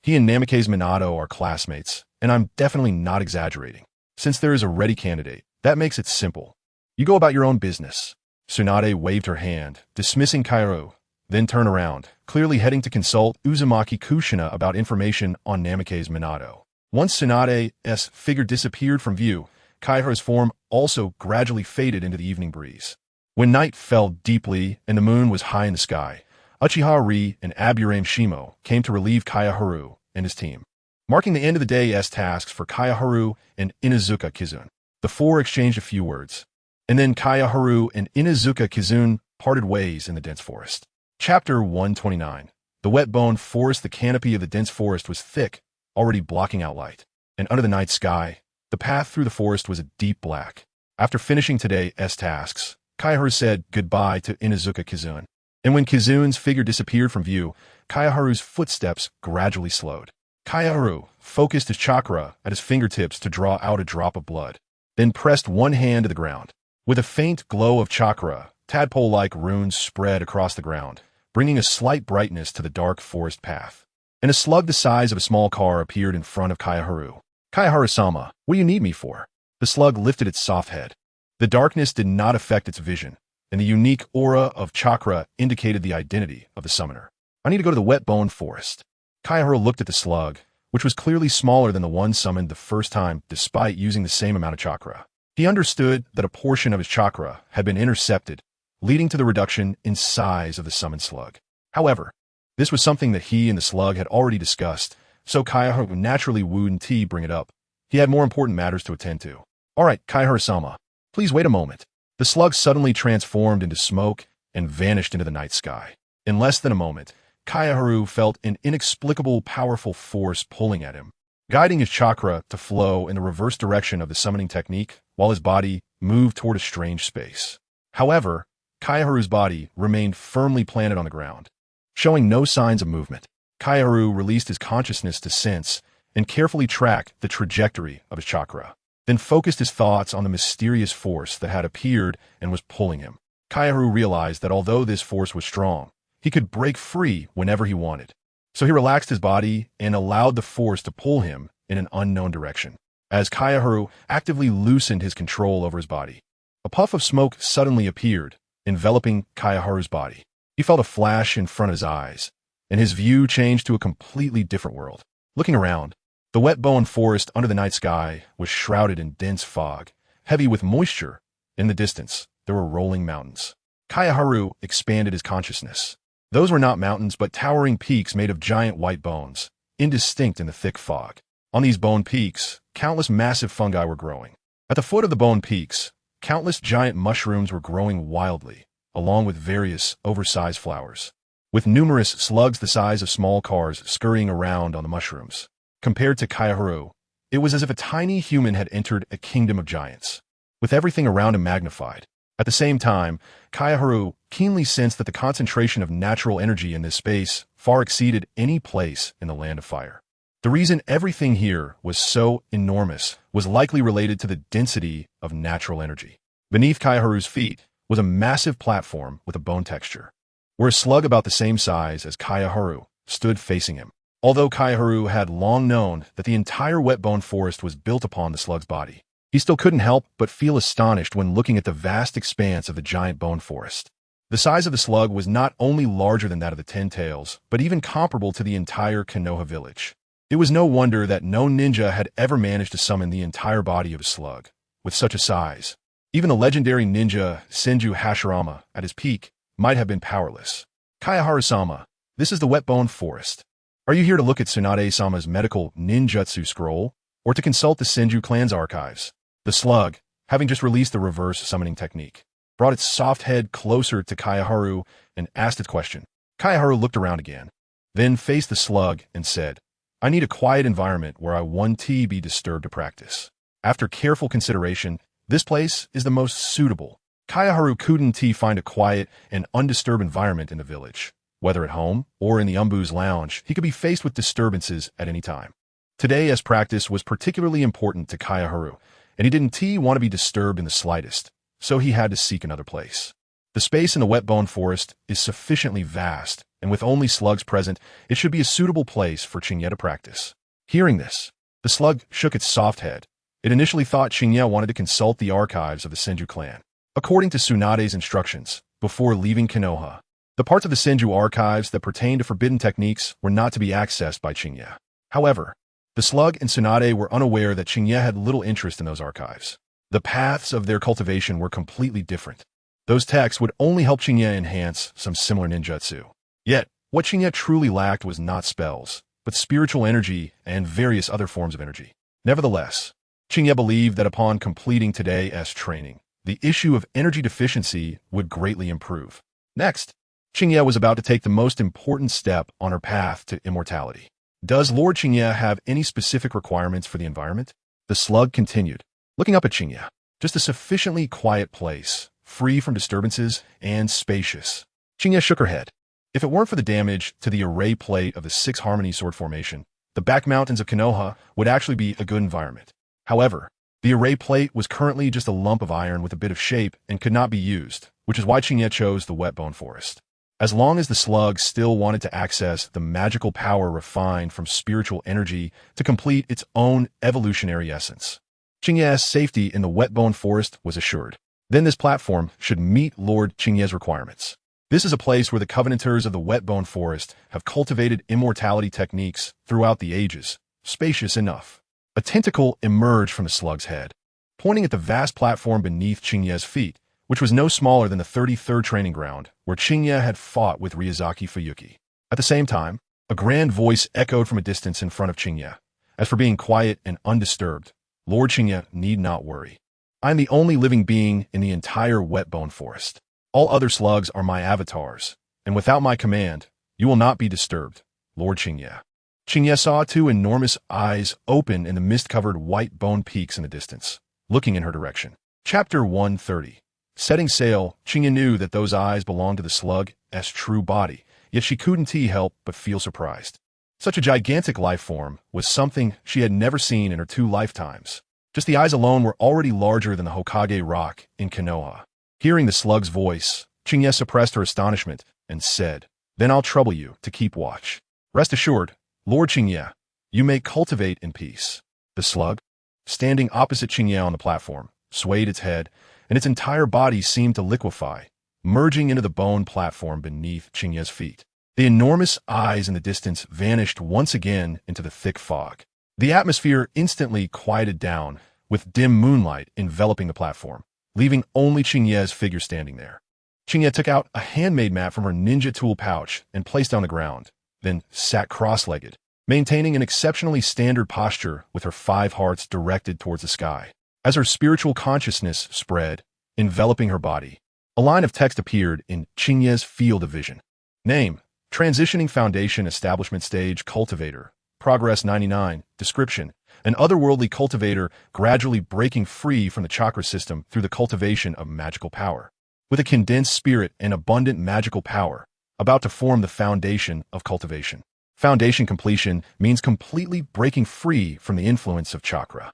He and Namikaze Minato are classmates, and I'm definitely not exaggerating. Since there is a ready candidate, that makes it simple. You go about your own business." Tsunade waved her hand, dismissing Kaiharu, then turned around, clearly heading to consult Uzumaki Kushina about information on Namikaze Minato. Once Tsunade's figure disappeared from view, Kaiharu's form also gradually faded into the evening breeze. When night fell deeply and the moon was high in the sky, Uchiha Ri and Aburame Shimo came to relieve Kaiharu and his team, marking the end of the day's tasks for Kaiharu and Inuzuka Kizune. The four exchanged a few words, and then Kaiharu and Inuzuka Kizune parted ways in the dense forest. Chapter 129. The wet bone forest. The canopy of the dense forest was thick, already blocking out light, and under the night sky, the path through the forest was a deep black. After finishing today's tasks, Kaiharu said goodbye to Inuzuka Kizune, and when Kizune's figure disappeared from view, Kaiharu's footsteps gradually slowed. Kaiharu focused his chakra at his fingertips to draw out a drop of blood, then pressed one hand to the ground. With a faint glow of chakra, tadpole-like runes spread across the ground, bringing a slight brightness to the dark forest path. And a slug the size of a small car appeared in front of Kaiharu. "Kaiharu-sama, what do you need me for?" The slug lifted its soft head. The darkness did not affect its vision, and the unique aura of chakra indicated the identity of the summoner. "I need to go to the wet bone forest." Kaiharu looked at the slug, which was clearly smaller than the one summoned the first time despite using the same amount of chakra. He understood that a portion of his chakra had been intercepted, leading to the reduction in size of the summoned slug. However, this was something that he and the slug had already discussed, so Kaiharu naturally wouldn't bring it up. He had more important matters to attend to. "All right, Kaiharu-sama, please wait a moment." The slug suddenly transformed into smoke and vanished into the night sky. In less than a moment, Kaiharu felt an inexplicable, powerful force pulling at him, guiding his chakra to flow in the reverse direction of the summoning technique while his body moved toward a strange space. However, Kaiharu's body remained firmly planted on the ground, showing no signs of movement. Kaiharu released his consciousness to sense and carefully track the trajectory of his chakra, then focused his thoughts on the mysterious force that had appeared and was pulling him. Kaiharu realized that although this force was strong, he could break free whenever he wanted. So he relaxed his body and allowed the force to pull him in an unknown direction. As Kaiharu actively loosened his control over his body, a puff of smoke suddenly appeared, enveloping Kaiharu's body. He felt a flash in front of his eyes, and his view changed to a completely different world. Looking around, the wet bone forest under the night sky was shrouded in dense fog, heavy with moisture. In the distance, there were rolling mountains. Kaiharu expanded his consciousness. Those were not mountains but towering peaks made of giant white bones, indistinct in the thick fog. On these bone peaks, countless massive fungi were growing. At the foot of the bone peaks, countless giant mushrooms were growing wildly, along with various oversized flowers, with numerous slugs the size of small cars scurrying around on the mushrooms. Compared to Kaiharu, it was as if a tiny human had entered a kingdom of giants, with everything around him magnified. At the same time, Kaiharu keenly sensed that the concentration of natural energy in this space far exceeded any place in the Land of Fire. The reason everything here was so enormous was likely related to the density of natural energy. Beneath Kaiharu's feet was a massive platform with a bone texture, where a slug about the same size as Kaiharu stood facing him. Although Kaiharu had long known that the entire wet bone forest was built upon the slug's body, he still couldn't help but feel astonished when looking at the vast expanse of the giant bone forest. The size of the slug was not only larger than that of the Ten Tails, but even comparable to the entire Konoha village. It was no wonder that no ninja had ever managed to summon the entire body of a slug with such a size. Even the legendary ninja Senju Hashirama, at his peak, might have been powerless. "Kaiharu-sama, this is the wet bone forest. Are you here to look at Tsunade-sama's medical ninjutsu scroll, or to consult the Senju clan's archives?" The slug, having just released the reverse summoning technique, brought its soft head closer to Kaiharu and asked its question. Kaiharu looked around again, then faced the slug and said, "I need a quiet environment where I won't be disturbed to practice. After careful consideration, this place is the most suitable." Kaiharu couldn't find a quiet and undisturbed environment in the village. Whether at home or in the Umbu's lounge, he could be faced with disturbances at any time. Today's practice was particularly important to Kaiharu, and he didn't want to be disturbed in the slightest, so he had to seek another place. The space in the wet bone forest is sufficiently vast, and with only slugs present, it should be a suitable place for Qingye to practice. Hearing this, the slug shook its soft head. It initially thought Qingye wanted to consult the archives of the Senju clan. According to Tsunade's instructions, before leaving Konoha, the parts of the Senju archives that pertain to forbidden techniques were not to be accessed by Qingye. However, the slug and Tsunade were unaware that Qingye had little interest in those archives. The paths of their cultivation were completely different. Those texts would only help Qingye enhance some similar ninjutsu. Yet, what Qingye truly lacked was not spells, but spiritual energy and various other forms of energy. Nevertheless, Qingye believed that upon completing today's training, the issue of energy deficiency would greatly improve. Next, Qingye was about to take the most important step on her path to immortality. Does Lord Qingye have any specific requirements for the environment? The slug continued, looking up at Qingye. Just a sufficiently quiet place, free from disturbances and spacious. Qingye shook her head. If it weren't for the damage to the array plate of the Six Harmony Sword Formation, the back mountains of Konoha would actually be a good environment. However, the array plate was currently just a lump of iron with a bit of shape and could not be used, which is why Qingye chose the wet bone forest. As long as the slug still wanted to access the magical power refined from spiritual energy to complete its own evolutionary essence, Qingye's safety in the wet bone forest was assured. Then this platform should meet Lord Qingye's requirements. This is a place where the Covenanters of the wet bone forest have cultivated immortality techniques throughout the ages, spacious enough. A tentacle emerged from the slug's head, pointing at the vast platform beneath Qingye's feet, which was no smaller than the 33rd training ground where Qingye had fought with Ryuzaki Fuyuki. At the same time, a grand voice echoed from a distance in front of Qingye. As for being quiet and undisturbed, Lord Qingye need not worry. I am the only living being in the entire wet bone forest. All other slugs are my avatars, and without my command, you will not be disturbed, Lord Qingye. Qingye saw two enormous eyes open in the mist-covered white bone peaks in the distance, looking in her direction. Chapter 130. Setting sail, Qingye knew that those eyes belonged to the slug's true body, yet she couldn't help but feel surprised. Such a gigantic life form was something she had never seen in her 2 lifetimes. Just the eyes alone were already larger than the Hokage rock in Konoha. Hearing the slug's voice, Qingye suppressed her astonishment and said, "Then I'll trouble you to keep watch. Rest assured, Lord Qingye, you may cultivate in peace." The slug, standing opposite Qingye on the platform, swayed its head, and its entire body seemed to liquefy, merging into the bone platform beneath Qingye's feet. The enormous eyes in the distance vanished once again into the thick fog. The atmosphere instantly quieted down, with dim moonlight enveloping the platform, leaving only Qingye's figure standing there. Qingye took out a handmade mat from her ninja tool pouch and placed on the ground, then sat cross-legged, maintaining an exceptionally standard posture with her 5 hearts directed towards the sky. As her spiritual consciousness spread, enveloping her body, a line of text appeared in Qingye's field of vision. Name: Transitioning Foundation Establishment Stage Cultivator. Progress 99. Description: An otherworldly cultivator gradually breaking free from the chakra system through the cultivation of magical power. With a condensed spirit and abundant magical power, about to form the foundation of cultivation. Foundation completion means completely breaking free from the influence of chakra.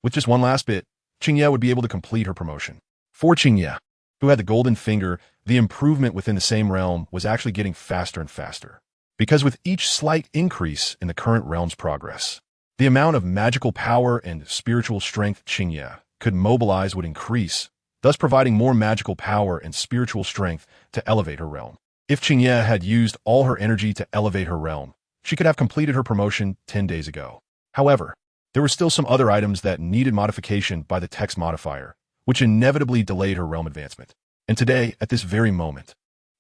With just one last bit, Qingye would be able to complete her promotion. For Qingye, who had the golden finger, the improvement within the same realm was actually getting faster and faster. Because with each slight increase in the current realm's progress, the amount of magical power and spiritual strength Qingye could mobilize would increase, thus providing more magical power and spiritual strength to elevate her realm. If Qingye had used all her energy to elevate her realm, she could have completed her promotion 10 days ago. However, there were still some other items that needed modification by the text modifier, which inevitably delayed her realm advancement. And today, at this very moment,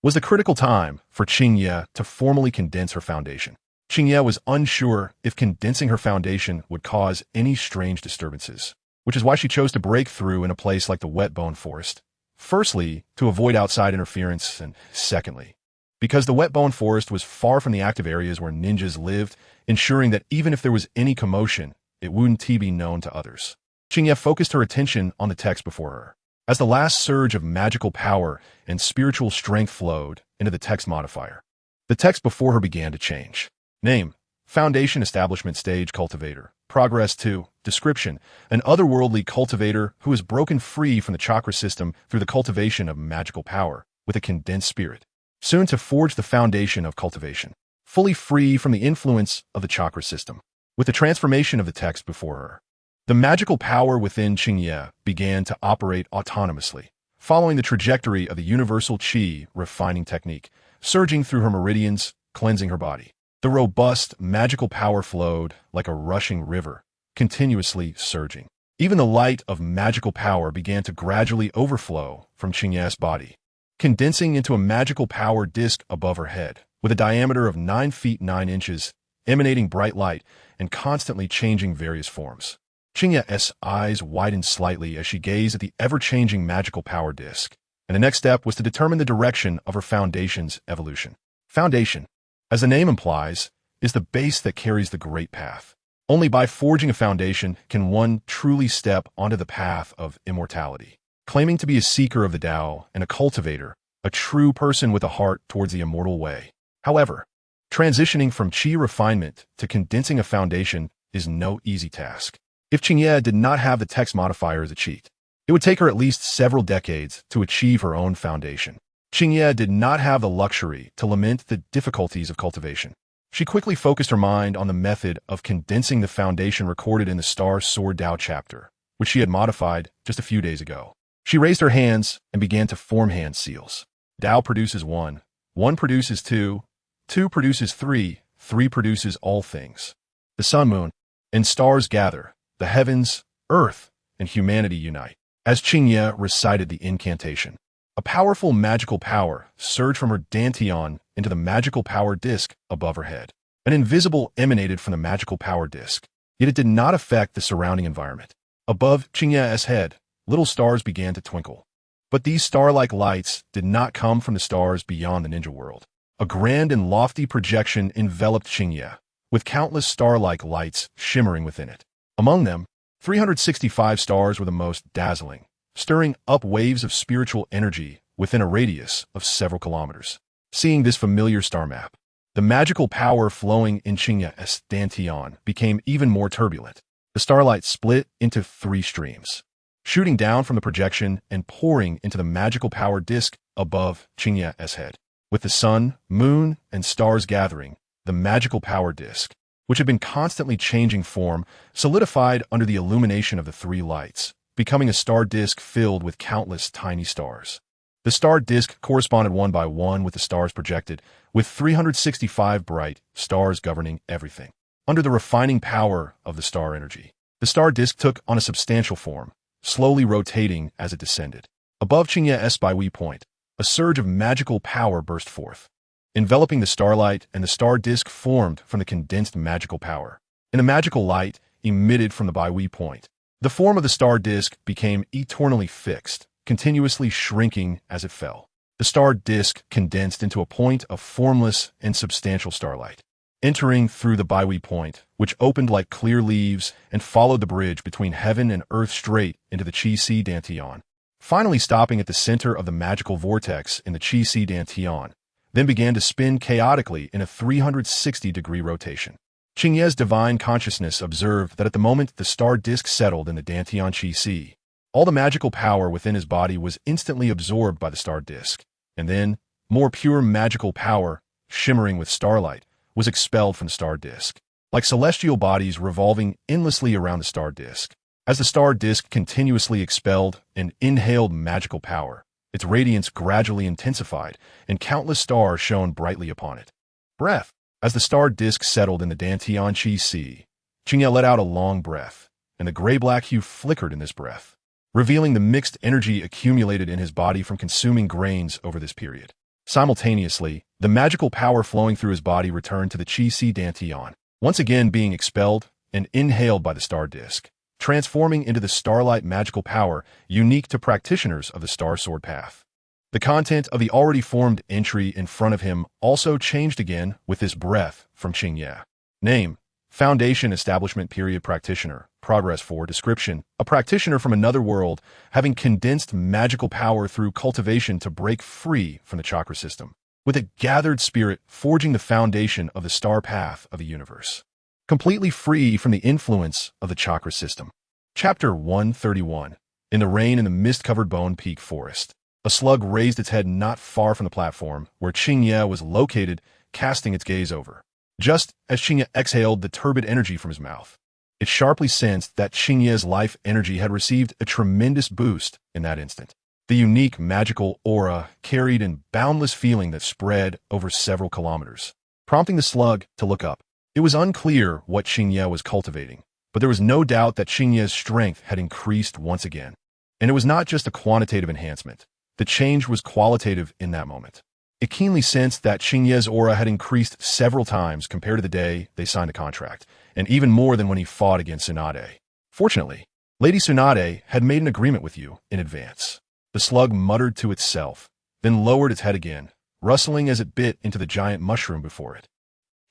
was the critical time for Qingye to formally condense her foundation. Qingye was unsure if condensing her foundation would cause any strange disturbances, which is why she chose to break through in a place like the wet bone forest. Firstly, to avoid outside interference, and secondly, because the wet bone forest was far from the active areas where ninjas lived, ensuring that even if there was any commotion, it wouldn't be known to others. Qingye focused her attention on the text before her. As the last surge of magical power and spiritual strength flowed into the text modifier, the text before her began to change. Name: Foundation Establishment Stage Cultivator. Progress 2. Description: An otherworldly cultivator who has broken free from the chakra system through the cultivation of magical power with a condensed spirit, soon to forge the foundation of cultivation, fully free from the influence of the chakra system. With the transformation of the text before her, the magical power within Qingye began to operate autonomously, following the trajectory of the universal qi refining technique, surging through her meridians, cleansing her body. The robust, magical power flowed like a rushing river, continuously surging. Even the light of magical power began to gradually overflow from Qingye's body, condensing into a magical power disk above her head, with a diameter of 9 feet 9 inches, emanating bright light and constantly changing various forms. Qingye's eyes widened slightly as she gazed at the ever-changing magical power disk, and the next step was to determine the direction of her foundation's evolution. Foundation, as the name implies, is the base that carries the great path. Only by forging a foundation can one truly step onto the path of immortality. Claiming to be a seeker of the Tao and a cultivator, a true person with a heart towards the immortal way. However, transitioning from Qi refinement to condensing a foundation is no easy task. If Qingye did not have the text modifier as a cheat, it would take her at least several decades to achieve her own foundation. Qingye did not have the luxury to lament the difficulties of cultivation. She quickly focused her mind on the method of condensing the foundation recorded in the Star Sword Tao chapter, which she had modified just a few days ago. She raised her hands and began to form hand seals. Tao produces 1, 1 produces 2, 2 produces 3, 3 produces all things. The sun, moon, and stars gather, the heavens, earth, and humanity unite. As Qingye recited the incantation, a powerful magical power surged from her dantian into the magical power disk above her head. An invisible emanated from the magical power disk, yet it did not affect the surrounding environment. Above Qingye's head, little stars began to twinkle. But these star-like lights did not come from the stars beyond the ninja world. A grand and lofty projection enveloped Qingye, with countless star-like lights shimmering within it. Among them, 365 stars were the most dazzling, stirring up waves of spiritual energy within a radius of several kilometers. Seeing this familiar star map, the magical power flowing in Qingye's dantian became even more turbulent. The starlight split into 3 streams, shooting down from the projection and pouring into the magical power disk above Qingye's head. With the sun, moon, and stars gathering, the magical power disk, which had been constantly changing form, solidified under the illumination of the 3 lights, becoming a star disk filled with countless tiny stars. The star disk corresponded one by one with the stars projected, with 365 bright stars governing everything. Under the refining power of the star energy, the star disk took on a substantial form, slowly rotating as it descended. Above Qingye's Baihui point, a surge of magical power burst forth, enveloping the starlight, and the star disk formed from the condensed magical power. In the magical light emitted from the Baihui point, the form of the star disk became eternally fixed, continuously shrinking as it fell. The star disk condensed into a point of formless and substantial starlight, entering through the Baihui point, which opened like clear leaves and followed the bridge between heaven and earth straight into the Qi dantian, finally stopping at the center of the magical vortex in the Qi dantian, then began to spin chaotically in a 360-degree rotation. Qingye's divine consciousness observed that at the moment the star disk settled in the dantian Qi, all the magical power within his body was instantly absorbed by the star disk, and then more pure magical power, shimmering with starlight, was expelled from the star disk, like celestial bodies revolving endlessly around the star disk. As the star disk continuously expelled and inhaled magical power, its radiance gradually intensified, and countless stars shone brightly upon it. Breath. As the star disk settled in the dantian Qi, Qingye let out a long breath, and the gray-black hue flickered in this breath, revealing the mixed energy accumulated in his body from consuming grains over this period. Simultaneously, the magical power flowing through his body returned to the Qi dantian, once again being expelled and inhaled by the star disk, transforming into the starlight magical power unique to practitioners of the Star Sword Path. The content of the already formed entry in front of him also changed again with this breath from Qingye. Name: Foundation Establishment Period Practitioner. Progress 4. Description: a practitioner from another world, having condensed magical power through cultivation to break free from the chakra system, with a gathered spirit forging the foundation of the star path of the universe, completely free from the influence of the chakra system. Chapter 131. In the rain in the mist-covered Bone Peak Forest, a slug raised its head not far from the platform where Qingye was located, casting its gaze over. Just as Qingye exhaled the turbid energy from his mouth, it sharply sensed that Qingye's life energy had received a tremendous boost in that instant. The unique magical aura carried an boundless feeling that spread over several kilometers, prompting the slug to look up. It was unclear what Qingye was cultivating, But there was no doubt that Qingye's strength had increased once again. And it was not just a quantitative enhancement. The change was qualitative in that moment. It keenly sensed that Qingye's aura had increased several times compared to the day they signed a contract, and even more than when he fought against Tsunade. Fortunately, Lady Tsunade had made an agreement with you in advance. The slug muttered to itself, then lowered its head again, rustling as it bit into the giant mushroom before it.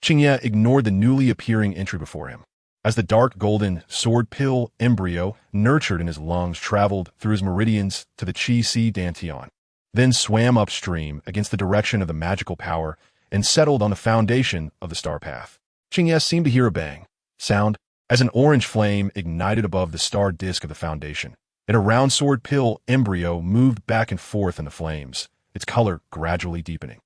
Qingye ignored the newly appearing entry before him. As the dark golden sword pill embryo nurtured in his lungs traveled through his meridians to the Qi Dantian, then swam upstream against the direction of the magical power and settled on the foundation of the star path. Qingye seemed to hear a bang sound as an orange flame ignited above the star disk of the foundation, and a round sword pill embryo moved back and forth in the flames, its color gradually deepening.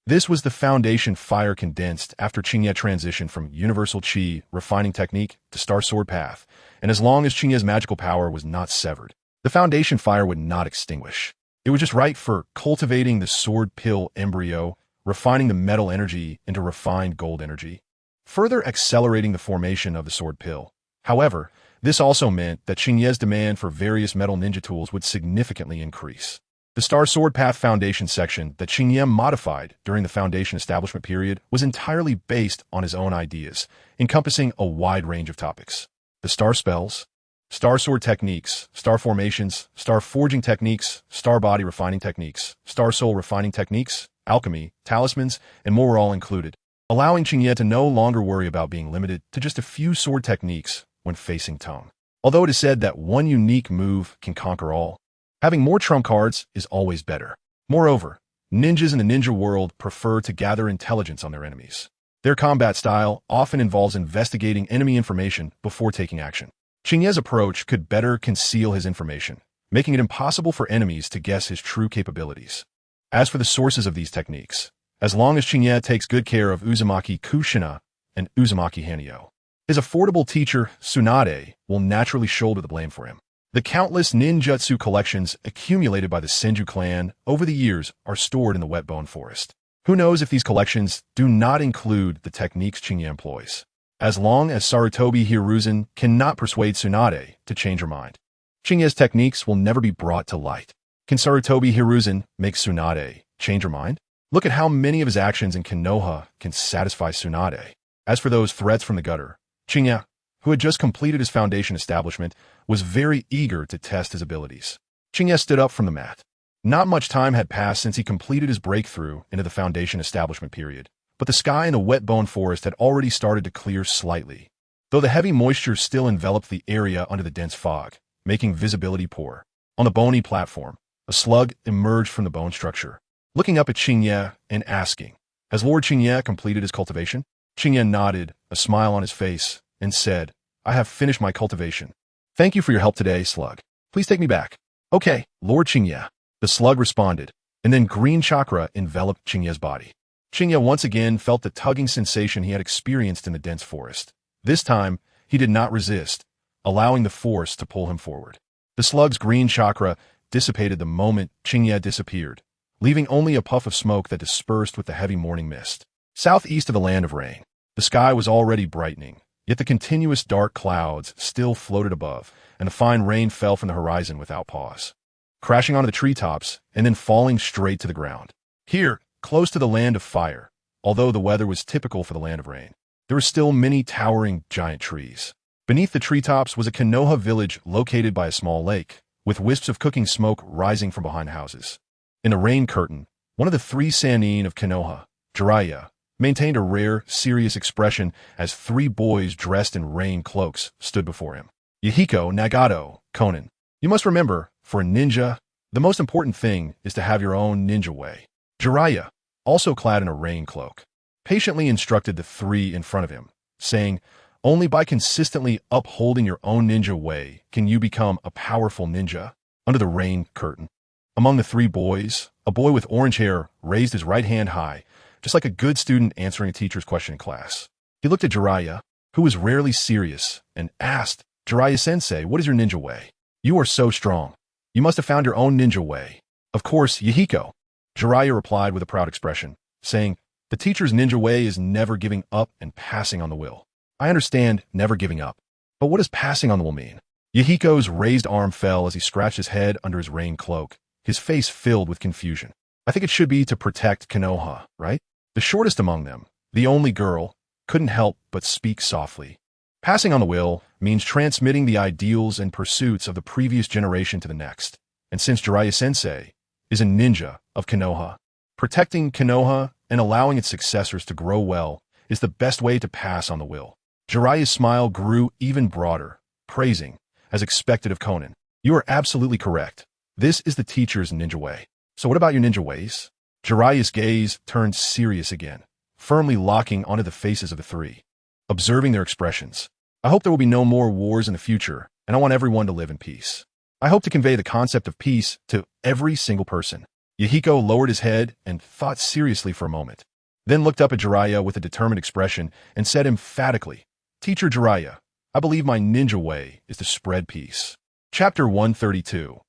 This was the foundation fire condensed after Qingye transitioned from Universal Qi refining technique to Star Sword Path, and as long as Qingye's magical power was not severed, the foundation fire would not extinguish. It was just right for cultivating the sword pill embryo, refining the metal energy into refined gold energy, further accelerating the formation of the sword pill. However, this also meant that Qingye's demand for various metal ninja tools would significantly increase. The Star Sword Path Foundation section that Qingye modified during the Foundation establishment period was entirely based on his own ideas, encompassing a wide range of topics. The Star Spells, Star Sword Techniques, Star Formations, Star Forging Techniques, Star Body Refining Techniques, Star Soul Refining Techniques, Alchemy, Talismans, and more were all included, allowing Qingye to no longer worry about being limited to just a few sword techniques when facing Tong. Although it is said that one unique move can conquer all, having more trump cards is always better. Moreover, ninjas in the ninja world prefer to gather intelligence on their enemies. Their combat style often involves investigating enemy information before taking action. Qingye's approach could better conceal his information, making it impossible for enemies to guess his true capabilities. As for the sources of these techniques, as long as Qingye takes good care of Uzumaki Kushina and Uzumaki Hanyo, his affordable teacher, Tsunade, will naturally shoulder the blame for him. The countless ninjutsu collections accumulated by the Senju clan over the years are stored in the Wetbone Forest. Who knows if these collections do not include the techniques Qingye employs? As long as Sarutobi Hiruzen cannot persuade Tsunade to change her mind, Qingye's techniques will never be brought to light. Can Sarutobi Hiruzen make Tsunade change her mind? Look at how many of his actions in Konoha can satisfy Tsunade. As for those threats from the gutter, Qingye, who had just completed his foundation establishment, was very eager to test his abilities. Qingye stood up from the mat. Not much time had passed since he completed his breakthrough into the foundation establishment period, but the sky in the Wetbone Forest had already started to clear slightly, though the heavy moisture still enveloped the area under the dense fog, making visibility poor. On the bony platform, a slug emerged from the bone structure, looking up at Qingye and asking, "Has Lord Qingye completed his cultivation?" Qingye nodded, a smile on his face, and said, "I have finished my cultivation. Thank you for your help today, slug. Please take me back." "Okay, Lord Qingye," the slug responded, and then green chakra enveloped Qingye's body. Qingye once again felt the tugging sensation he had experienced in the dense forest. This time, he did not resist, allowing the force to pull him forward. The slug's green chakra dissipated the moment Qingye disappeared, leaving only a puff of smoke that dispersed with the heavy morning mist. Southeast of the land of rain, the sky was already brightening, yet the continuous dark clouds still floated above, and the fine rain fell from the horizon without pause, crashing onto the treetops and then falling straight to the ground. Here, close to the land of fire, although the weather was typical for the land of rain, there were still many towering giant trees. Beneath the treetops was a Konoha village located by a small lake, with wisps of cooking smoke rising from behind houses. In the rain curtain, one of the three Sannin of Konoha, Jiraiya, maintained a rare, serious expression as three boys dressed in rain cloaks stood before him. "Yahiko, Nagato, Konan, you must remember, for a ninja, the most important thing is to have your own ninja way." Jiraiya, also clad in a rain cloak, patiently instructed the three in front of him, saying, "Only by consistently upholding your own ninja way can you become a powerful ninja." Under the rain curtain, among the three boys, a boy with orange hair raised his right hand high, just like a good student answering a teacher's question in class. He looked at Jiraiya, who was rarely serious, and asked, "Jiraiya-sensei, what is your ninja way? You are so strong. You must have found your own ninja way." "Of course, Yahiko," Jiraiya replied with a proud expression, saying, "The teacher's ninja way is never giving up and passing on the will." "I understand never giving up. But what does passing on the will mean? Yahiko's raised arm fell as he scratched his head under his rain cloak, his face filled with confusion. I think it should be to protect Konoha, right? The shortest among them, the only girl, couldn't help but speak softly. Passing on the will means transmitting the ideals and pursuits of the previous generation to the next. And since Jiraiya-sensei is a ninja of Konoha, protecting Konoha and allowing its successors to grow well is the best way to pass on the will. Jiraiya's smile grew even broader, praising, as expected of Conan. You are absolutely correct. This is the teacher's ninja way. So what about your ninja ways? Jiraiya's gaze turned serious again, firmly locking onto the faces of the three, observing their expressions. I hope there will be no more wars in the future, and I want everyone to live in peace. I hope to convey the concept of peace to every single person. Yahiko lowered his head and thought seriously for a moment, then looked up at Jiraiya with a determined expression and said emphatically, Teacher Jiraiya, I believe my ninja way is to spread peace. Chapter 132.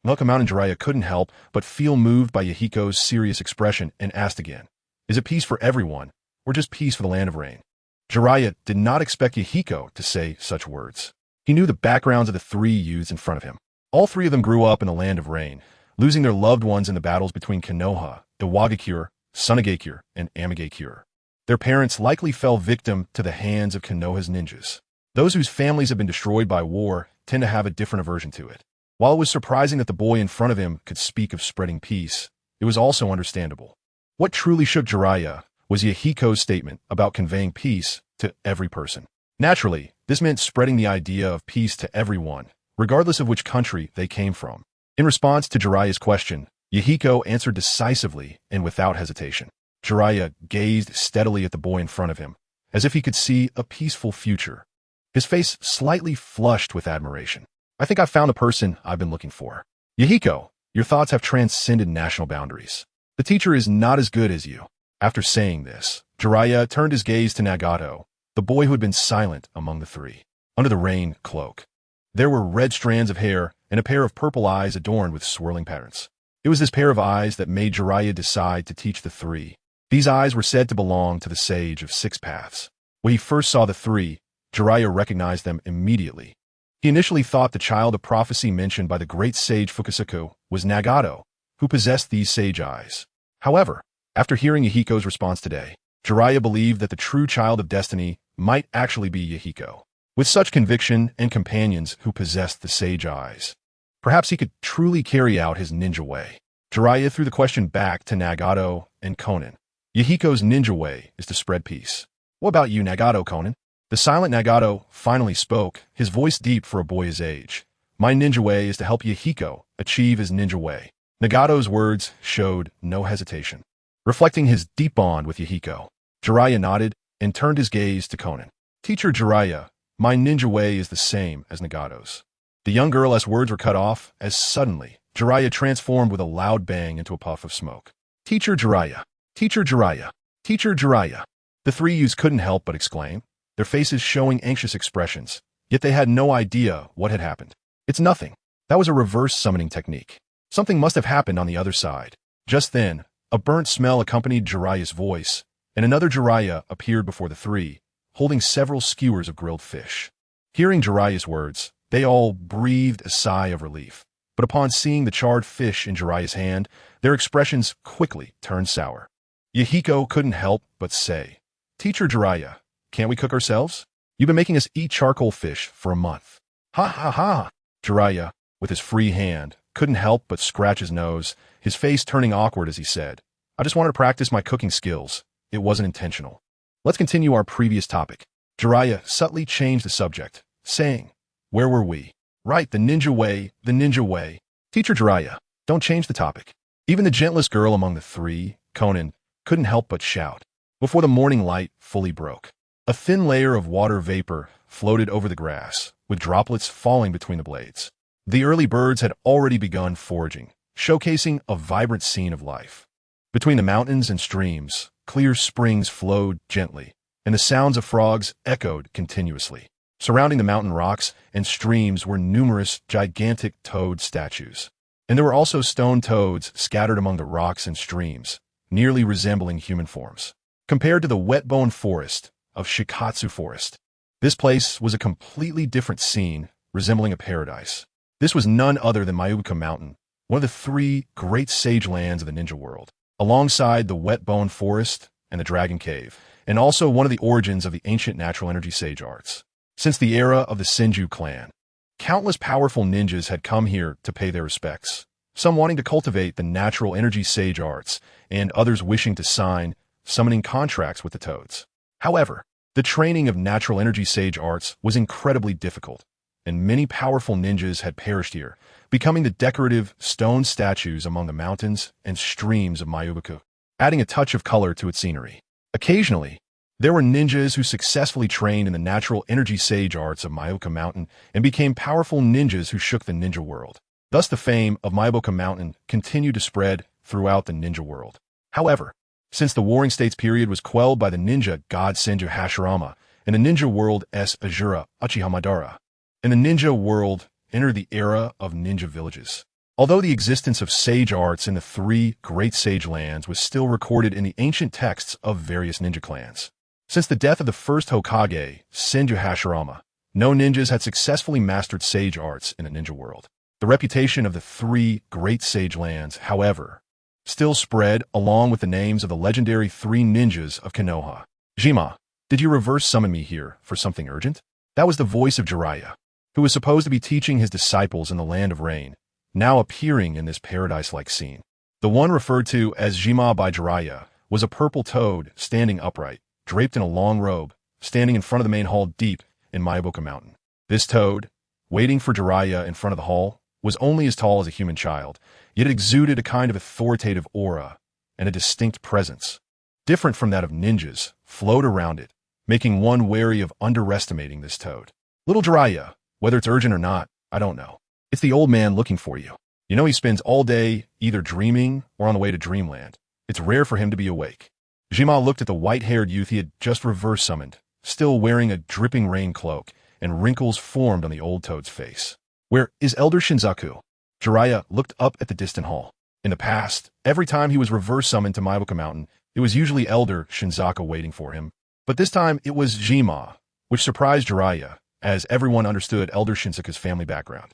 Welcome out, and Jiraiya couldn't help but feel moved by Yahiko's serious expression and asked again, is it peace for everyone, or just peace for the land of rain? Jiraiya did not expect Yahiko to say such words. He knew the backgrounds of the three youths in front of him. All three of them grew up in the land of rain, losing their loved ones in the battles between Konoha, Iwagakure, Sunagakure, and Amigakure. Their parents likely fell victim to the hands of Konoha's ninjas. Those whose families have been destroyed by war tend to have a different aversion to it. While it was surprising that the boy in front of him could speak of spreading peace, it was also understandable. What truly shook Jiraiya was Yahiko's statement about conveying peace to every person. Naturally, this meant spreading the idea of peace to everyone, regardless of which country they came from. In response to Jiraiya's question, Yahiko answered decisively and without hesitation. Jiraiya gazed steadily at the boy in front of him, as if he could see a peaceful future. His face slightly flushed with admiration. I think I've found the person I've been looking for. Yahiko, your thoughts have transcended national boundaries. The teacher is not as good as you. After saying this, Jiraiya turned his gaze to Nagato, the boy who had been silent among the three. Under the rain cloak, there were red strands of hair and a pair of purple eyes adorned with swirling patterns. It was this pair of eyes that made Jiraiya decide to teach the three. These eyes were said to belong to the Sage of Six Paths. When he first saw the three, Jiraiya recognized them immediately. He initially thought the child of prophecy mentioned by the great sage Fukusaku was Nagato, who possessed these sage eyes. However, after hearing Yahiko's response today, Jiraiya believed that the true child of destiny might actually be Yahiko. With such conviction and companions who possessed the sage eyes, perhaps he could truly carry out his ninja way. Jiraiya threw the question back to Nagato and Conan. Yahiko's ninja way is to spread peace. What about you, Nagato, Conan? The silent Nagato finally spoke, his voice deep for a boy his age. My ninja way is to help Yahiko achieve his ninja way. Nagato's words showed no hesitation. Reflecting his deep bond with Yahiko, Jiraiya nodded and turned his gaze to Conan. Teacher Jiraiya, my ninja way is the same as Nagato's. The young girl's words were cut off as suddenly Jiraiya transformed with a loud bang into a puff of smoke. Teacher Jiraiya, Teacher Jiraiya, Teacher Jiraiya. The three youths couldn't help but exclaim, their faces showing anxious expressions, yet they had no idea what had happened. It's nothing. That was a reverse summoning technique. Something must have happened on the other side. Just then, a burnt smell accompanied Jiraiya's voice, and another Jiraiya appeared before the three, holding several skewers of grilled fish. Hearing Jiraiya's words, they all breathed a sigh of relief. But upon seeing the charred fish in Jiraiya's hand, their expressions quickly turned sour. Yahiko couldn't help but say, Teacher Jiraiya, can't we cook ourselves? You've been making us eat charcoal fish for a month. Ha ha ha! Jiraiya, with his free hand, couldn't help but scratch his nose, his face turning awkward as he said, I just wanted to practice my cooking skills. It wasn't intentional. Let's continue our previous topic. Jiraiya subtly changed the subject, saying, where were we? Right, the ninja way, the ninja way. Teacher Jiraiya, don't change the topic. Even the gentlest girl among the three, Conan, couldn't help but shout. Before the morning light fully broke, a thin layer of water vapor floated over the grass, with droplets falling between the blades. The early birds had already begun foraging, showcasing a vibrant scene of life. Between the mountains and streams, clear springs flowed gently, and the sounds of frogs echoed continuously. Surrounding the mountain rocks and streams were numerous gigantic toad statues. And there were also stone toads scattered among the rocks and streams, nearly resembling human forms. Compared to the wet-bone forest of Shikatsu Forest, This place was a completely different scene, resembling a paradise. This was none other than Mayubuka Mountain, one of the three great sage lands of the ninja world, alongside the Wet Bone Forest and the Dragon Cave, and also one of the origins of the ancient natural energy sage arts. Since the era of the Senju clan, countless powerful ninjas had come here to pay their respects, some wanting to cultivate the natural energy sage arts, and others wishing to sign summoning contracts with the toads. However, the training of natural energy sage arts was incredibly difficult, and many powerful ninjas had perished here, becoming the decorative stone statues among the mountains and streams of Mayubuku, adding a touch of color to its scenery. Occasionally, there were ninjas who successfully trained in the natural energy sage arts of Mayubuka Mountain and became powerful ninjas who shook the ninja world. Thus, the fame of Mayubuka Mountain continued to spread throughout the ninja world. However, since the Warring States period was quelled by the ninja god Senju Hashirama and the ninja world S. Ajura Uchiha Madara, and the ninja world entered the era of ninja villages. Although the existence of sage arts in the three great sage lands was still recorded in the ancient texts of various ninja clans. Since the death of the first Hokage, Senju Hashirama, no ninjas had successfully mastered sage arts in the ninja world. The reputation of the three great sage lands, however, still spread along with the names of the legendary three ninjas of Konoha. Jima, did you reverse summon me here for something urgent? That was the voice of Jiraiya, who was supposed to be teaching his disciples in the land of rain, now appearing in this paradise-like scene. The one referred to as Jima by Jiraiya was a purple toad standing upright, draped in a long robe, standing in front of the main hall deep in Mayubuka Mountain. This toad, waiting for Jiraiya in front of the hall, was only as tall as a human child, yet it exuded a kind of authoritative aura and a distinct presence, different from that of ninjas, flowed around it, making one wary of underestimating this toad. Little Jiraiya, whether it's urgent or not, I don't know. It's the old man looking for you. You know he spends all day either dreaming or on the way to dreamland. It's rare for him to be awake. Jima looked at the white-haired youth he had just reverse summoned, still wearing a dripping rain cloak, and wrinkles formed on the old toad's face. Where is Elder Shinzaku? Jiraiya looked up at the distant hall. In the past, every time he was reverse summoned to Mayubuka Mountain, it was usually Elder Shinzaku waiting for him. But this time it was Jima, which surprised Jiraiya, as everyone understood Elder Shinzaku's family background.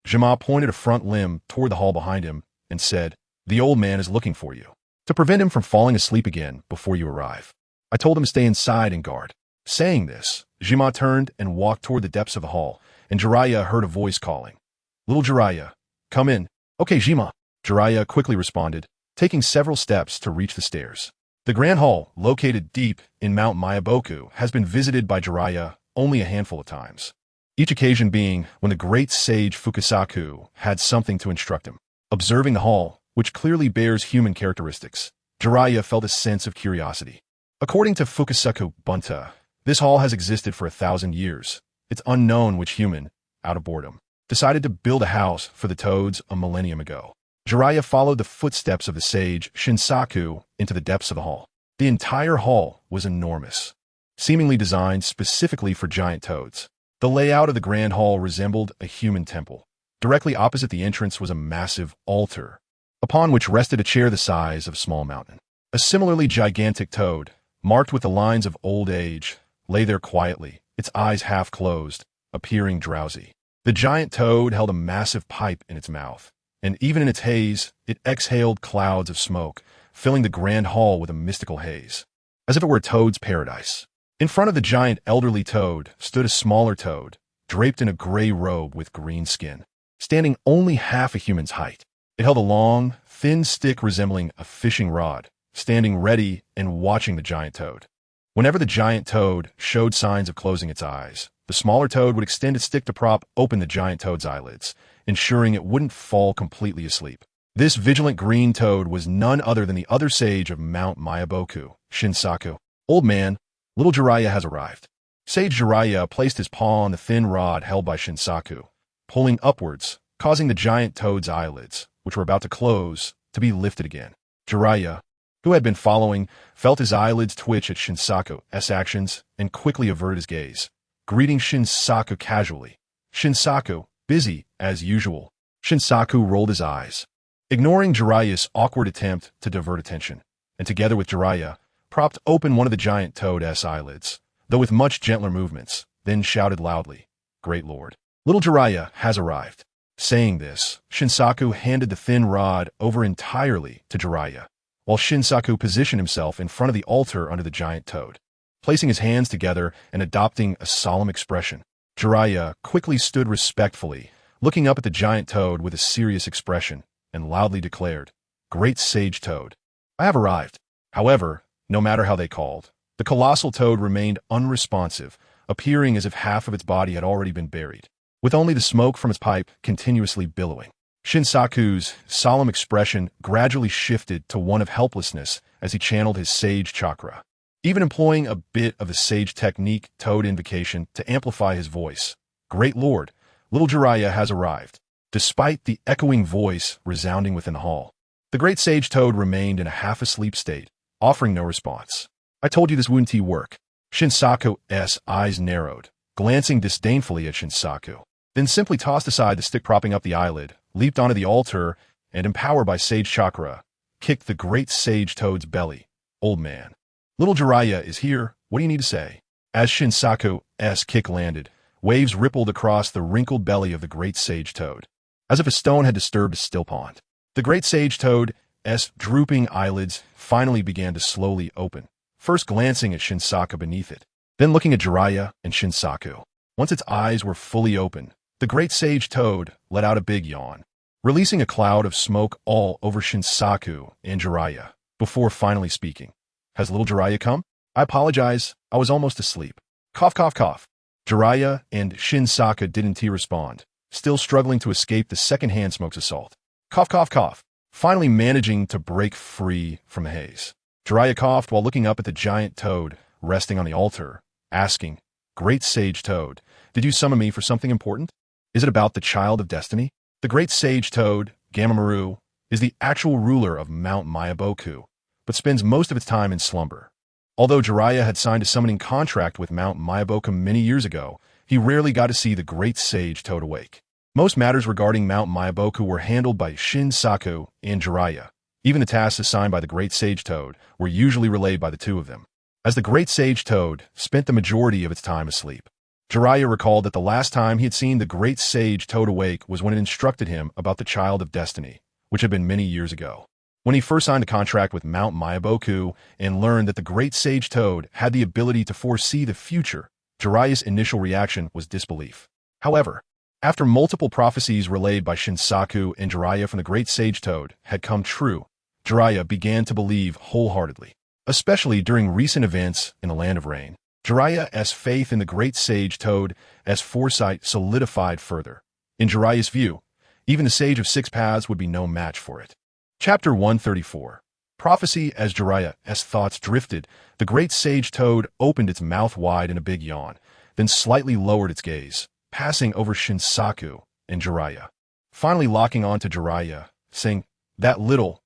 Jima pointed a front limb toward the hall behind him and said, "The old man is looking for you, to prevent him from falling asleep again before you arrive. I told him to stay inside and guard." Saying this, Jima turned and walked toward the depths of the hall, and Jiraiya heard a voice calling, "Little Jiraiya, come in." "Okay, Jima." Jiraiya quickly responded, taking several steps to reach the stairs. The Grand Hall, located deep in Mount Mayuboku, has been visited by Jiraiya only a handful of times, each occasion being when the great sage Fukasaku had something to instruct him. Observing the hall, which clearly bears human characteristics, Jiraiya felt a sense of curiosity. According to Fukasaku Bunta, this hall has existed for 1,000 years. It's unknown which human, out of boredom, decided to build a house for the toads a millennium ago. Jiraiya followed the footsteps of the sage Shinsaku into the depths of the hall. The entire hall was enormous, seemingly designed specifically for giant toads. The layout of the Grand Hall resembled a human temple. Directly opposite the entrance was a massive altar, upon which rested a chair the size of a small mountain. A similarly gigantic toad, marked with the lines of old age, lay there quietly, its eyes half closed, appearing drowsy. The giant toad held a massive pipe in its mouth, and even in its haze, it exhaled clouds of smoke, filling the Grand Hall with a mystical haze, as if it were a toad's paradise. In front of the giant elderly toad stood a smaller toad, draped in a gray robe with green skin, standing only half a human's height. It held a long, thin stick resembling a fishing rod, standing ready and watching the giant toad. Whenever the giant toad showed signs of closing its eyes, the smaller toad would extend its stick to prop open the giant toad's eyelids, ensuring it wouldn't fall completely asleep. This vigilant green toad was none other than the other sage of Mount Mayuboku, Shinsaku. "Old man, little Jiraiya has arrived." Sage Jiraiya placed his paw on the thin rod held by Shinsaku, pulling upwards, causing the giant toad's eyelids, which were about to close, to be lifted again. Jiraiya, who had been following, felt his eyelids twitch at Shinsaku's actions and quickly averted his gaze, greeting Shinsaku casually. Shinsaku, busy as usual. Shinsaku rolled his eyes, ignoring Jiraiya's awkward attempt to divert attention, and together with Jiraiya, propped open one of the giant toad's eyelids, though with much gentler movements, then shouted loudly, "Great Lord! Little Jiraiya has arrived." Saying this, Shinsaku handed the thin rod over entirely to Jiraiya, while Shinsaku positioned himself in front of the altar under the giant toad. Placing his hands together and adopting a solemn expression, Jiraiya quickly stood respectfully, looking up at the giant toad with a serious expression, and loudly declared, "Great Sage Toad, I have arrived." However, no matter how they called, the colossal toad remained unresponsive, appearing as if half of its body had already been buried, with only the smoke from its pipe continuously billowing. Shinsaku's solemn expression gradually shifted to one of helplessness as he channeled his sage chakra, even employing a bit of the sage technique toad invocation to amplify his voice. "Great Lord, little Jiraiya has arrived." Despite the echoing voice resounding within the hall, the great sage toad remained in a half-asleep state, offering no response. "I told you this wouldn't work." Shinsaku's eyes narrowed, glancing disdainfully at Shinsaku, then simply tossed aside the stick propping up the eyelid, leaped onto the altar, and, empowered by sage chakra, kicked the great sage toad's belly. "Old man, little Jiraiya is here. What do you need to say?" As Shinsaku's kick landed, waves rippled across the wrinkled belly of the great sage toad, as if a stone had disturbed a still pond. The great sage toad's drooping eyelids finally began to slowly open, first glancing at Shinsaku beneath it, then looking at Jiraiya and Shinsaku. Once its eyes were fully open, the great sage toad let out a big yawn, releasing a cloud of smoke all over Shinsaku and Jiraiya, before finally speaking. "Has little Jiraiya come? I apologize, I was almost asleep." Cough, cough, cough. Jiraiya and Shinsaku didn't respond, still struggling to escape the second-hand smoke's assault. Cough, cough, cough. Finally managing to break free from the haze, Jiraiya coughed while looking up at the giant toad resting on the altar, asking, "Great Sage Toad, did you summon me for something important? Is it about the Child of Destiny?" The Great Sage Toad, Gamamaru, is the actual ruler of Mount Mayaboku, but spends most of its time in slumber. Although Jiraiya had signed a summoning contract with Mount Mayaboku many years ago, he rarely got to see the Great Sage Toad awake. Most matters regarding Mount Mayaboku were handled by Shinsaku and Jiraiya. Even the tasks assigned by the Great Sage Toad were usually relayed by the two of them, as the Great Sage Toad spent the majority of its time asleep. Jiraiya recalled that the last time he had seen the Great Sage Toad awake was when it instructed him about the Child of Destiny, which had been many years ago. When he first signed a contract with Mount Mayaboku and learned that the Great Sage Toad had the ability to foresee the future, Jiraiya's initial reaction was disbelief. However, after multiple prophecies relayed by Shinsaku and Jiraiya from the Great Sage Toad had come true, Jiraiya began to believe wholeheartedly, especially during recent events in the Land of Rain. Jiraiya's faith in the Great Sage Toad's foresight solidified further. In Jiraiya's view, even the Sage of Six Paths would be no match for it. Chapter 134. Prophecy. As Jiraiya's thoughts drifted, the Great Sage Toad opened its mouth wide in a big yawn, then slightly lowered its gaze, passing over Shinsaku and Jiraiya, finally locking on to Jiraiya, saying, "That little."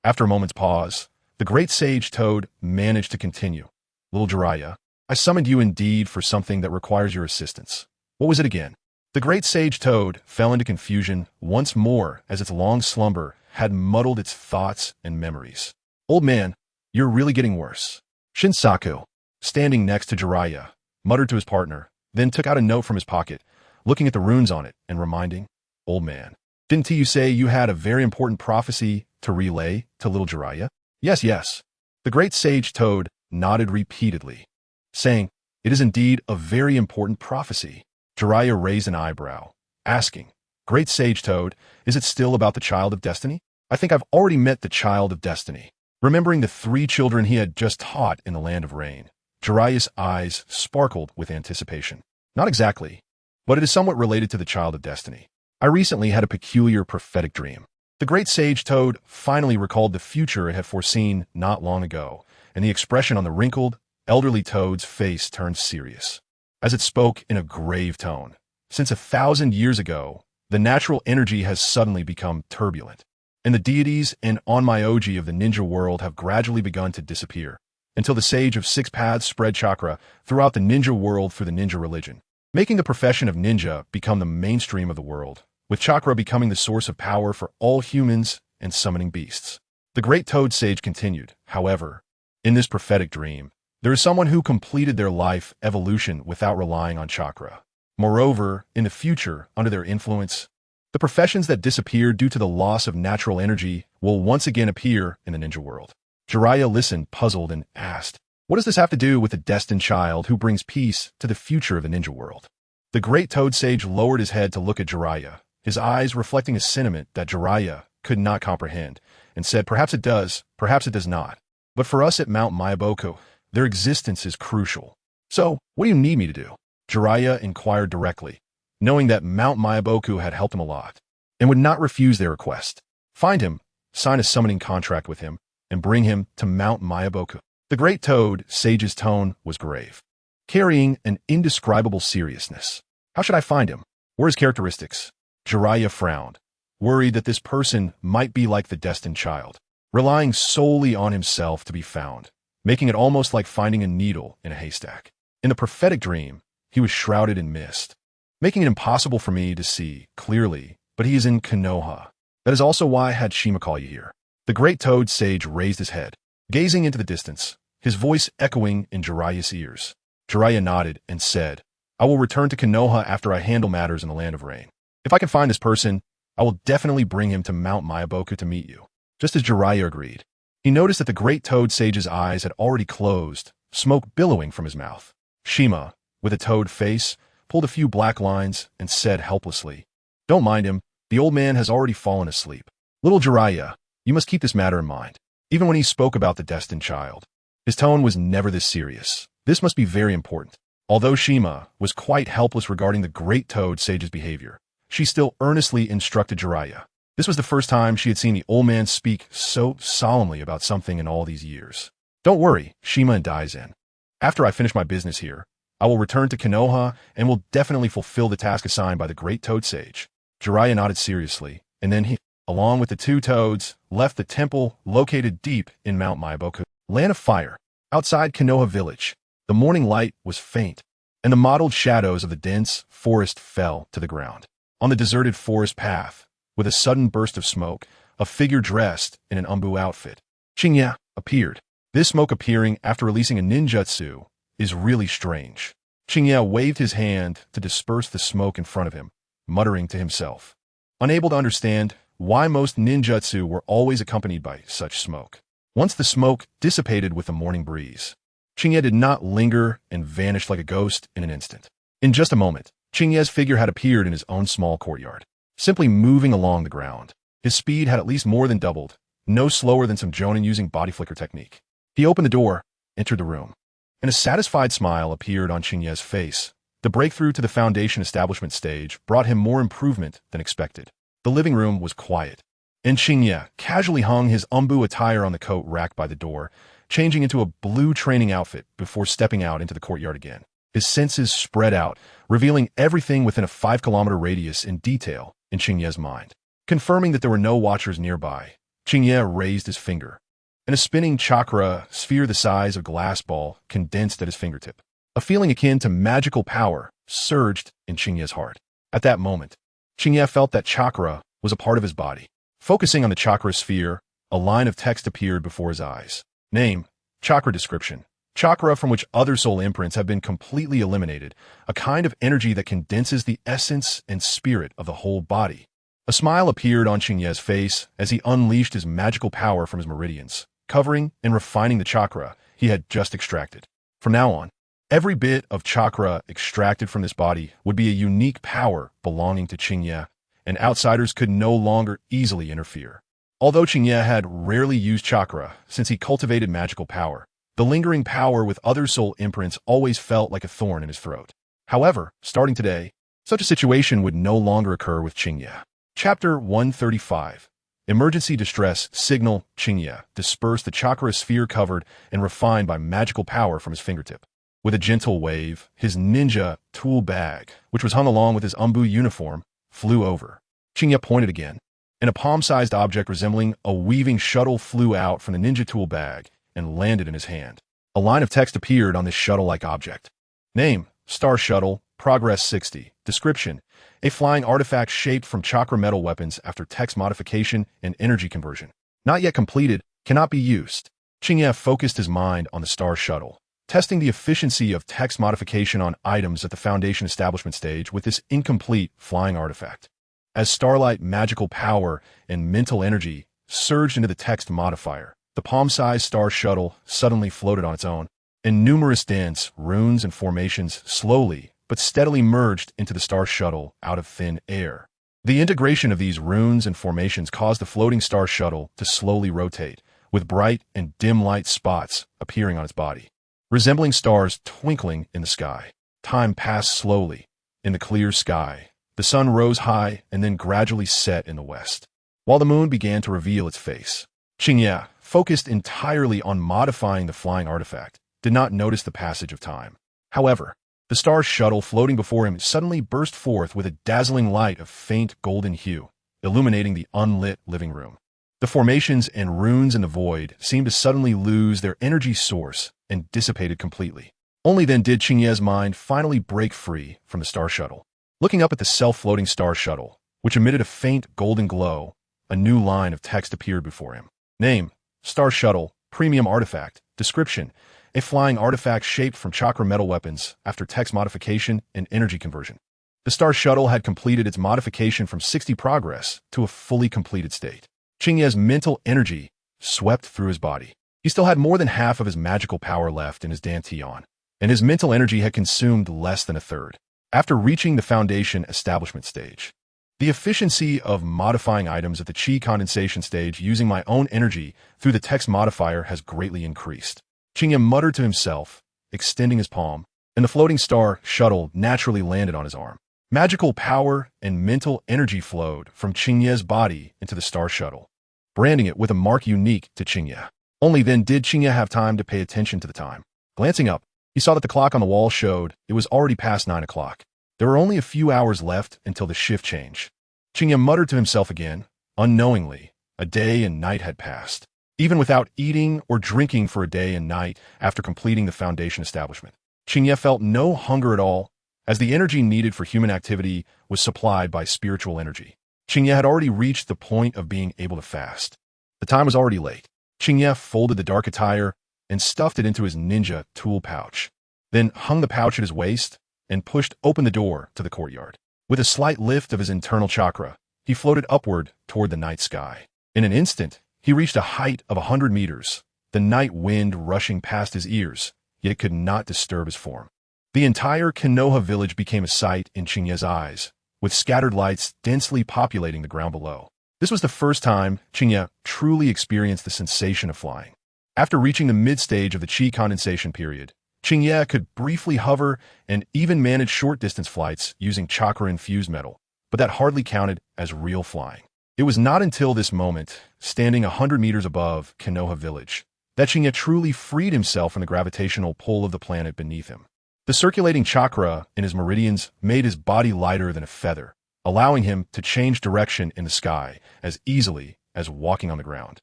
After a moment's pause, the Great Sage Toad managed to continue. "Little Jiraiya, I summoned you indeed for something that requires your assistance. What was it again?" The Great Sage Toad fell into confusion once more as its long slumber had muddled its thoughts and memories. "Old man, you're really getting worse." Shinsaku, standing next to Jiraiya, muttered to his partner, then took out a note from his pocket, looking at the runes on it and reminding, "Old man, didn't you say you had a very important prophecy to relay to little Jiraiya?" Yes. The Great Sage Toad nodded repeatedly, saying, "It is indeed a very important prophecy." Jiraiya raised an eyebrow, asking, "Great Sage Toad, is it still about the Child of Destiny?" "I think I've already met the Child of Destiny." Remembering the 3 children he had just taught in the Land of Rain, Jiraiya's eyes sparkled with anticipation. "Not exactly, but it is somewhat related to the Child of Destiny. I recently had a peculiar prophetic dream." The Great Sage Toad finally recalled the future it had foreseen not long ago, and the expression on the wrinkled, elderly toad's face turned serious, as it spoke in a grave tone. "Since 1,000 years ago, the natural energy has suddenly become turbulent, and the deities and onmyoji of the ninja world have gradually begun to disappear, until the Sage of Six Paths spread chakra throughout the ninja world through the ninja religion, making the profession of ninja become the mainstream of the world, with chakra becoming the source of power for all humans and summoning beasts." The Great Toad Sage continued, "However, in this prophetic dream, There is someone who completed their life evolution without relying on chakra. Moreover, in the future, under their influence, the professions that disappeared due to the loss of natural energy will once again appear in the ninja world. Jiraiya listened, puzzled, and asked, "What does this have to do with the destined child who brings peace to the future of the ninja world?" The great Toad Sage lowered his head to look at Jiraiya, his eyes reflecting a sentiment that Jiraiya could not comprehend, and said, "Perhaps it does, perhaps it does not. But for us at Mount Mayaboku, their existence is crucial. So, what do you need me to do?" Jiraiya inquired directly, knowing that Mount Mayaboku had helped him a lot, and would not refuse their request. "Find him, sign a summoning contract with him, and bring him to Mount Mayaboku." The great Toad Sage's tone was grave, carrying an indescribable seriousness. "How should I find him? What are his characteristics?" Jiraiya frowned, worried that this person might be like the destined child, relying solely on himself to be found, making it almost like finding a needle in a haystack. In the prophetic dream, he was shrouded in mist, making it impossible for me to see clearly, but he is in Konoha. That is also why I had Shima call you here. The great Toad Sage raised his head, gazing into the distance, his voice echoing in Jiraiya's ears. Jiraiya nodded and said, "I will return to Konoha after I handle matters in the Land of Rain. If I can find this person, I will definitely bring him to Mount Mayaboku to meet you." Just as Jiraiya agreed, he noticed that the great Toad Sage's eyes had already closed, smoke billowing from his mouth. Shima, with a toad face, pulled a few black lines and said helplessly, "Don't mind him, the old man has already fallen asleep." Little Jiraiya, you must keep this matter in mind. Even when he spoke about the destined child, his tone was never this serious. This must be very important. Although Shima was quite helpless regarding the great Toad Sage's behavior, she still earnestly instructed Jiraiya. This was the first time she had seen the old man speak so solemnly about something in all these years. "Don't worry, Shima and Daizen. After I finish my business here, I will return to Konoha and will definitely fulfill the task assigned by the great Toad Sage." Jiraiya nodded seriously, and then he, along with the two toads, left the temple located deep in Mount Mayaboku. Land of Fire. Outside Konoha village, the morning light was faint, and the mottled shadows of the dense forest fell to the ground. On the deserted forest path, with a sudden burst of smoke, a figure dressed in an umbu outfit, Qingye, appeared. This smoke appearing after releasing a ninjutsu is really strange. Qingye waved his hand to disperse the smoke in front of him, muttering to himself, unable to understand why most ninjutsu were always accompanied by such smoke. Once the smoke dissipated with the morning breeze, Qingye did not linger and vanished like a ghost in an instant. In just a moment, Qingye's figure had appeared in his own small courtyard, simply moving along the ground. His speed had at least more than doubled, no slower than some jonin using body flicker technique. He opened the door, entered the room, and a satisfied smile appeared on Qingye's face. The breakthrough to the foundation establishment stage brought him more improvement than expected. The living room was quiet, and Qingye casually hung his umbu attire on the coat rack by the door, changing into a blue training outfit before stepping out into the courtyard again. His senses spread out, revealing everything within a 5-kilometer radius in detail in Qingye's mind. Confirming that there were no watchers nearby, Qingye raised his finger, and a spinning chakra sphere the size of a glass ball condensed at his fingertip. A feeling akin to magical power surged in Qingye's heart. At that moment, Qingye felt that chakra was a part of his body. Focusing on the chakra sphere, a line of text appeared before his eyes. Name, chakra description. Chakra from which other soul imprints have been completely eliminated, a kind of energy that condenses the essence and spirit of the whole body. A smile appeared on Qingye's face as he unleashed his magical power from his meridians, covering and refining the chakra he had just extracted. From now on, every bit of chakra extracted from this body would be a unique power belonging to Qingye, and outsiders could no longer easily interfere. Although Qingye had rarely used chakra since he cultivated magical power, the lingering power with other soul imprints always felt like a thorn in his throat. However, starting today, such a situation would no longer occur with Qingye. Chapter 135. Emergency Distress Signal. Qingye dispersed the chakra sphere covered and refined by magical power from his fingertip. With a gentle wave, his ninja tool bag, which was hung along with his umbu uniform, flew over. Qingye pointed again, and a palm-sized object resembling a weaving shuttle flew out from the ninja tool bag and landed in his hand. A line of text appeared on this shuttle-like object. Name, Star Shuttle, Progress 60. Description, a flying artifact shaped from chakra metal weapons after text modification and energy conversion. Not yet completed, cannot be used. Qingye focused his mind on the Star Shuttle, testing the efficiency of text modification on items at the Foundation establishment stage with this incomplete flying artifact. As starlight magical power and mental energy surged into the text modifier, the palm-sized star shuttle suddenly floated on its own, and numerous dense runes and formations slowly but steadily merged into the star shuttle out of thin air. The integration of these runes and formations caused the floating star shuttle to slowly rotate, with bright and dim light spots appearing on its body, resembling stars twinkling in the sky. Time passed slowly. In the clear sky, the sun rose high and then gradually set in the west, while the moon began to reveal its face. Qingye, focused entirely on modifying the flying artifact, did not notice the passage of time. However, the star shuttle floating before him suddenly burst forth with a dazzling light of faint golden hue, illuminating the unlit living room. The formations and runes in the void seemed to suddenly lose their energy source and dissipated completely. Only then did Qingye's mind finally break free from the star shuttle. Looking up at the self-floating star shuttle, which emitted a faint golden glow, a new line of text appeared before him. Name: Star Shuttle, Premium Artifact. Description: a flying artifact shaped from chakra metal weapons after text modification and energy conversion. The Star Shuttle had completed its modification from 60 progress to a fully completed state. Qingye's mental energy swept through his body. He still had more than half of his magical power left in his dantian, and his mental energy had consumed less than a third. After reaching the Foundation establishment stage, the efficiency of modifying items at the Qi condensation stage using my own energy through the text modifier has greatly increased. Qingye muttered to himself, extending his palm, and the floating star shuttle naturally landed on his arm. Magical power and mental energy flowed from Qingye's body into the star shuttle, branding it with a mark unique to Qingye. Only then did Qingye have time to pay attention to the time. Glancing up, he saw that the clock on the wall showed it was already past 9 o'clock. There were only a few hours left until the shift change. Qingye muttered to himself again. Unknowingly, a day and night had passed, even without eating or drinking for a day and night after completing the Foundation establishment. Qingye felt no hunger at all, as the energy needed for human activity was supplied by spiritual energy. Qingye had already reached the point of being able to fast. The time was already late. Qingye folded the dark attire and stuffed it into his ninja tool pouch, then hung the pouch at his waist and pushed open the door to the courtyard. With a slight lift of his internal chakra, he floated upward toward the night sky. In an instant, he reached a height of 100 meters, the night wind rushing past his ears, yet it could not disturb his form. The entire Konoha village became a sight in Qingye's eyes, with scattered lights densely populating the ground below. This was the first time Qingye truly experienced the sensation of flying. After reaching the mid-stage of the Qi condensation period, Qingye could briefly hover and even manage short-distance flights using chakra-infused metal, but that hardly counted as real flying. It was not until this moment, standing 100 meters above Konoha village, that Qingye truly freed himself from the gravitational pull of the planet beneath him. The circulating chakra in his meridians made his body lighter than a feather, allowing him to change direction in the sky as easily as walking on the ground,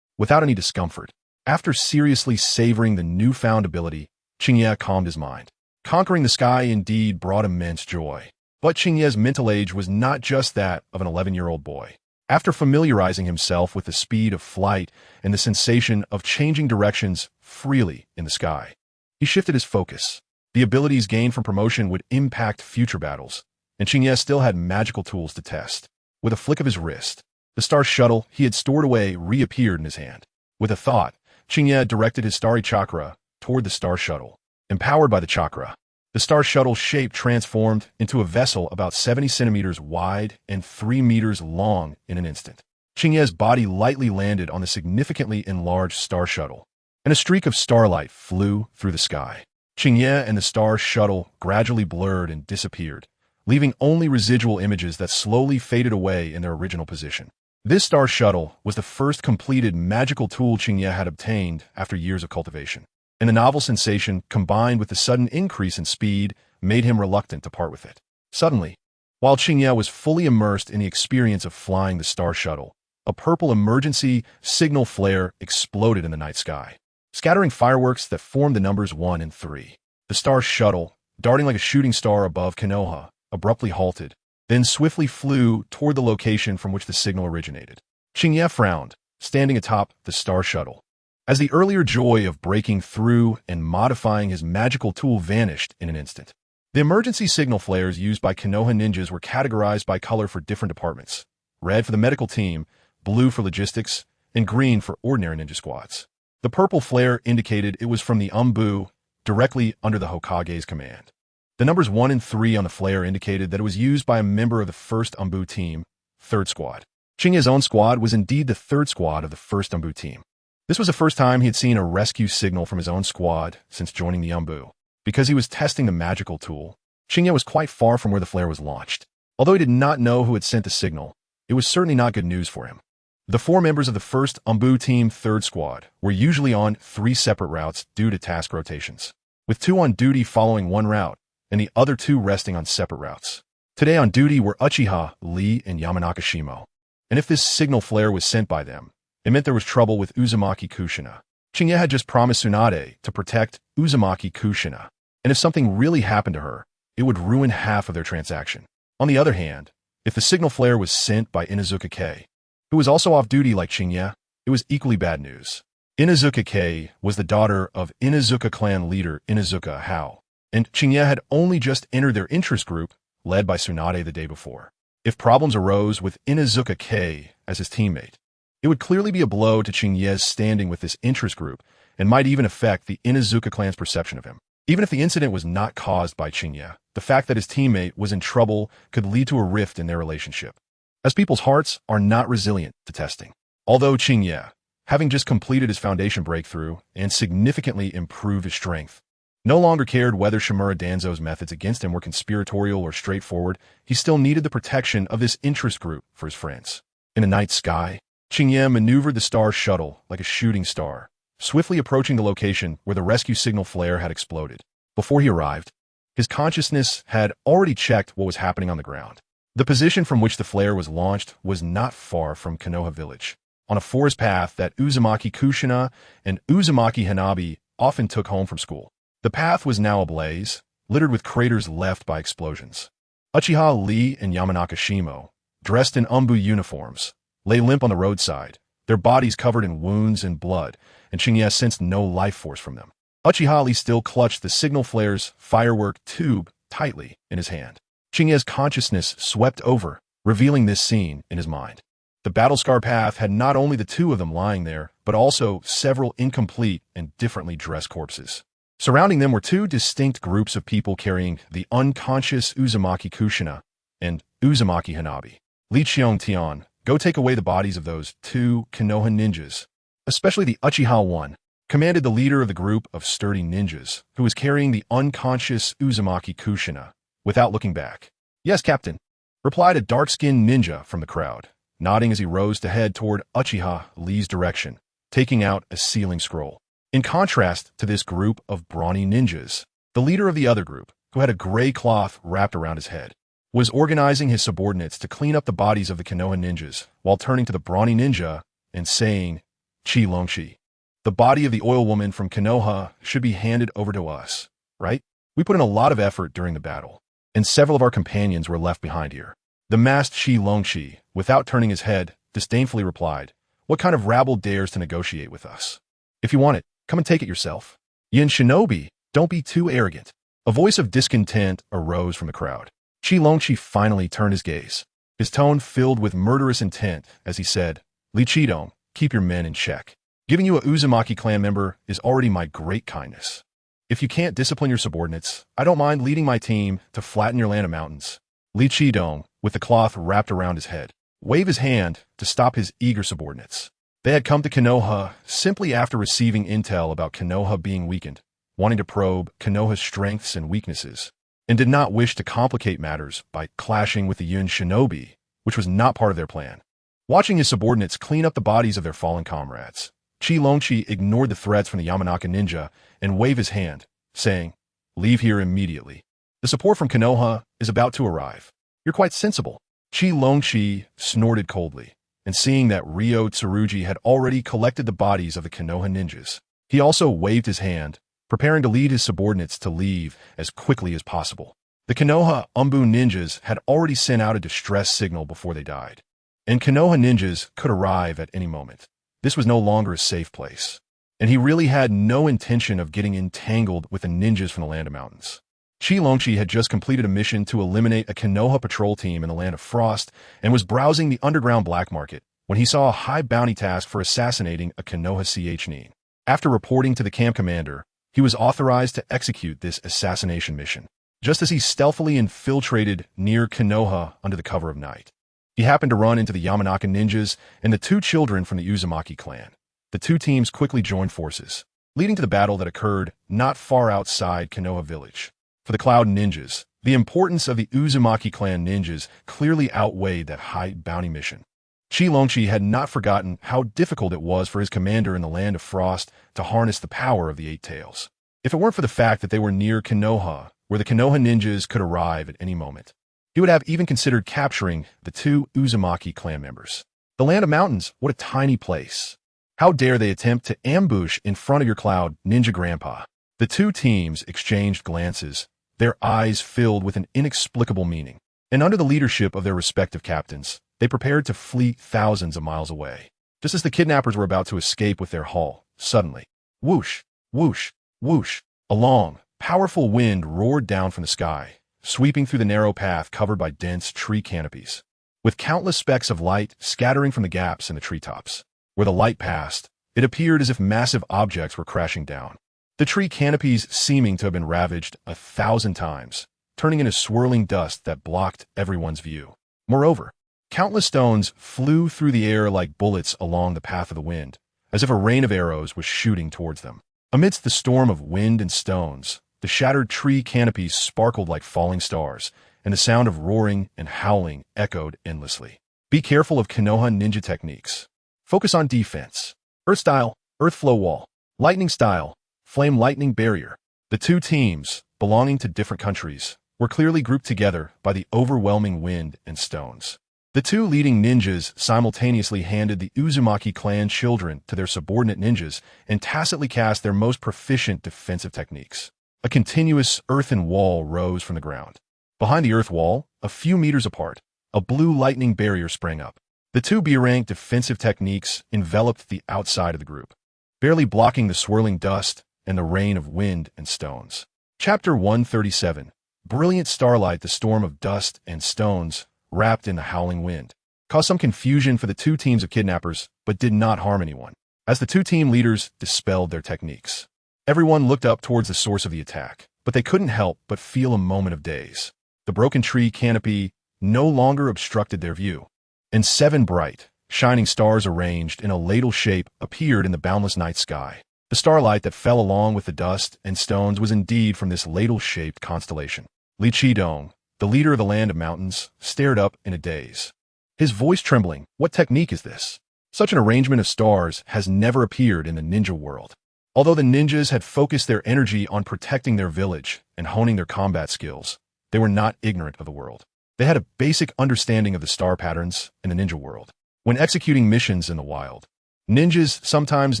without any discomfort. After seriously savoring the newfound ability, Qingye calmed his mind. Conquering the sky indeed brought immense joy. But Qingye's mental age was not just that of an 11-year-old boy. After familiarizing himself with the speed of flight and the sensation of changing directions freely in the sky, he shifted his focus. The abilities gained from promotion would impact future battles, and Qingye still had magical tools to test. With a flick of his wrist, the star shuttle he had stored away reappeared in his hand. With a thought, Qingye directed his starry chakra toward the star shuttle. Empowered by the chakra, the star shuttle shape transformed into a vessel about 70 centimeters wide and 3 meters long in an instant. Qingye's body lightly landed on the significantly enlarged star shuttle, and a streak of starlight flew through the sky. Qingye and the star shuttle gradually blurred and disappeared, leaving only residual images that slowly faded away in their original position. This star shuttle was the first completed magical tool Qingye had obtained after years of cultivation, and the novel sensation combined with the sudden increase in speed made him reluctant to part with it. Suddenly, while Qingye was fully immersed in the experience of flying the star shuttle, a purple emergency signal flare exploded in the night sky, scattering fireworks that formed the numbers 1 and 3. The star shuttle, darting like a shooting star above Konoha, abruptly halted, then swiftly flew toward the location from which the signal originated. Qingye frowned, standing atop the star shuttle. as the earlier joy of breaking through and modifying his magical tool vanished in an instant. The emergency signal flares used by Konoha ninjas were categorized by color for different departments: red for the medical team, blue for logistics, and green for ordinary ninja squads. The purple flare indicated it was from the Umbu, directly under the Hokage's command. The numbers 1 and 3 on the flare indicated that it was used by a member of the 1st Umbu team, 3rd squad. Qingye's own squad was indeed the 3rd squad of the 1st Umbu team. This was the first time he had seen a rescue signal from his own squad since joining the Umbu. Because he was testing the magical tool, Qingye was quite far from where the flare was launched. Although he did not know who had sent the signal, it was certainly not good news for him. The 4 members of the 1st Umbu team 3rd squad were usually on 3 separate routes due to task rotations, with 2 on duty following one route and the other 2 resting on separate routes. Today on duty were Uchiha, Lee, and Yamanaka Shimo. And if this signal flare was sent by them, it meant there was trouble with Uzumaki Kushina. Qingye had just promised Tsunade to protect Uzumaki Kushina, and if something really happened to her, it would ruin half of their transaction. On the other hand, if the signal flare was sent by Inuzuka Kei, who was also off duty like Qingye, it was equally bad news. Inuzuka Kei was the daughter of Inuzuka clan leader Inuzuka Hao, and Qingye had only just entered their interest group, led by Tsunade the day before. If problems arose with Inuzuka Kei as his teammate, it would clearly be a blow to Qingye's standing with this interest group and might even affect the Inuzuka clan's perception of him. Even if the incident was not caused by Qingye, the fact that his teammate was in trouble could lead to a rift in their relationship, as people's hearts are not resilient to testing. Although Qingye, having just completed his foundation breakthrough and significantly improved his strength, no longer cared whether Shimura Danzo's methods against him were conspiratorial or straightforward, he still needed the protection of this interest group for his friends. In the night sky, Qingye maneuvered the star shuttle like a shooting star, swiftly approaching the location where the rescue signal flare had exploded. Before he arrived, his consciousness had already checked what was happening on the ground. The position from which the flare was launched was not far from Konoha village, on a forest path that Uzumaki Kushina and Uzumaki Hanabi often took home from school. The path was now ablaze, littered with craters left by explosions. Uchiha Lee and Yamanaka Shimo, dressed in Umbu uniforms, lay limp on the roadside, their bodies covered in wounds and blood, and Qingye sensed no life force from them. Uchiha Lee still clutched the signal flare's firework tube tightly in his hand. Qingye's consciousness swept over, revealing this scene in his mind. The battle-scar path had not only the 2 of them lying there, but also several incomplete and differently dressed corpses. Surrounding them were 2 distinct groups of people carrying the unconscious Uzumaki Kushina and Uzumaki Hanabi. Li Qiong-tian, go take away the bodies of those 2 Konoha ninjas, especially the Uchiha one, commanded the leader of the group of sturdy ninjas, who was carrying the unconscious Uzumaki Kushina, without looking back. Yes, Captain, replied a dark-skinned ninja from the crowd, nodding as he rose to head toward Uchiha Lee's direction, taking out a sealing scroll. In contrast to this group of brawny ninjas, the leader of the other group, who had a gray cloth wrapped around his head, was organizing his subordinates to clean up the bodies of the Konoha ninjas while turning to the brawny ninja and saying, "Chi Longshi, the body of the oil woman from Konoha should be handed over to us, right? We put in a lot of effort during the battle, and several of our companions were left behind here." The masked Chi Longshi, without turning his head, disdainfully replied, "What kind of rabble dares to negotiate with us? If you want it, come and take it yourself. Yin Shinobi, don't be too arrogant." A voice of discontent arose from the crowd. Chi Longshi finally turned his gaze, his tone filled with murderous intent as he said, "Li Qidong, keep your men in check. Giving you a Uzumaki clan member is already my great kindness. If you can't discipline your subordinates, I don't mind leading my team to flatten your land of mountains." Li Qidong, with the cloth wrapped around his head, waved his hand to stop his eager subordinates. They had come to Konoha simply after receiving intel about Konoha being weakened, wanting to probe Konoha's strengths and weaknesses, and did not wish to complicate matters by clashing with the Yun Shinobi, which was not part of their plan. Watching his subordinates clean up the bodies of their fallen comrades, Chi Longshi ignored the threats from the Yamanaka ninja and waved his hand, saying, "Leave here immediately. The support from Konoha is about to arrive." "You're quite sensible." Chi Longshi snorted coldly, and seeing that Ryo Tsurugi had already collected the bodies of the Konoha ninjas, he also waved his hand, preparing to lead his subordinates to leave as quickly as possible. The Konoha Umbu ninjas had already sent out a distress signal before they died, and Konoha ninjas could arrive at any moment. This was no longer a safe place. and he really had no intention of getting entangled with the ninjas from the Land of Mountains. Qingye had just completed a mission to eliminate a Konoha patrol team in the Land of Frost and was browsing the underground black market when he saw a high bounty task for assassinating a Konoha Genin. After reporting to the camp commander, he was authorized to execute this assassination mission, just as he stealthily infiltrated near Konoha under the cover of night. He happened to run into the Yamanaka ninjas and the two children from the Uzumaki clan. The two teams quickly joined forces, leading to the battle that occurred not far outside Konoha village. For the Cloud ninjas, the importance of the Uzumaki clan ninjas clearly outweighed that high bounty mission. Qingye had not forgotten how difficult it was for his commander in the Land of Frost to harness the power of the Eight Tails. If it weren't for the fact that they were near Konoha, where the Konoha ninjas could arrive at any moment, he would have even considered capturing the two Uzumaki clan members. The Land of Mountains, what a tiny place. How dare they attempt to ambush in front of your Cloud ninja grandpa? The two teams exchanged glances, their eyes filled with an inexplicable meaning, and under the leadership of their respective captains, they prepared to flee thousands of miles away. Just as the kidnappers were about to escape with their haul, suddenly, whoosh, whoosh, whoosh, a long, powerful wind roared down from the sky, sweeping through the narrow path covered by dense tree canopies, with countless specks of light scattering from the gaps in the treetops. Where the light passed, it appeared as if massive objects were crashing down, the tree canopies seeming to have been ravaged 1,000 times, turning into swirling dust that blocked everyone's view. Moreover, countless stones flew through the air like bullets along the path of the wind, as if a rain of arrows was shooting towards them. Amidst the storm of wind and stones, the shattered tree canopies sparkled like falling stars, and the sound of roaring and howling echoed endlessly. Be careful of Konoha ninja techniques. Focus on defense. Earth style, earth flow wall. Lightning style, flame lightning barrier. The two teams, belonging to different countries, were clearly grouped together by the overwhelming wind and stones. The two leading ninjas simultaneously handed the Uzumaki clan children to their subordinate ninjas and tacitly cast their most proficient defensive techniques. A continuous earthen wall rose from the ground. Behind the earth wall, a few meters apart, a blue lightning barrier sprang up. The two B-rank defensive techniques enveloped the outside of the group, barely blocking the swirling dust and the rain of wind and stones. Chapter 137. Brilliant starlight, the storm of dust and stones, wrapped in the howling wind, caused some confusion for the two teams of kidnappers, but did not harm anyone, as the two team leaders dispelled their techniques. Everyone looked up towards the source of the attack, but they couldn't help but feel a moment of daze. The broken tree canopy no longer obstructed their view, and 7 bright, shining stars arranged in a ladle shape appeared in the boundless night sky. The starlight that fell along with the dust and stones was indeed from this ladle-shaped constellation. Li Qidong, the leader of the Land of Mountains, stared up in a daze, his voice trembling. What technique is this? Such an arrangement of stars has never appeared in the ninja world. Although the ninjas had focused their energy on protecting their village and honing their combat skills, they were not ignorant of the world. They had a basic understanding of the star patterns in the ninja world. When executing missions in the wild, ninjas sometimes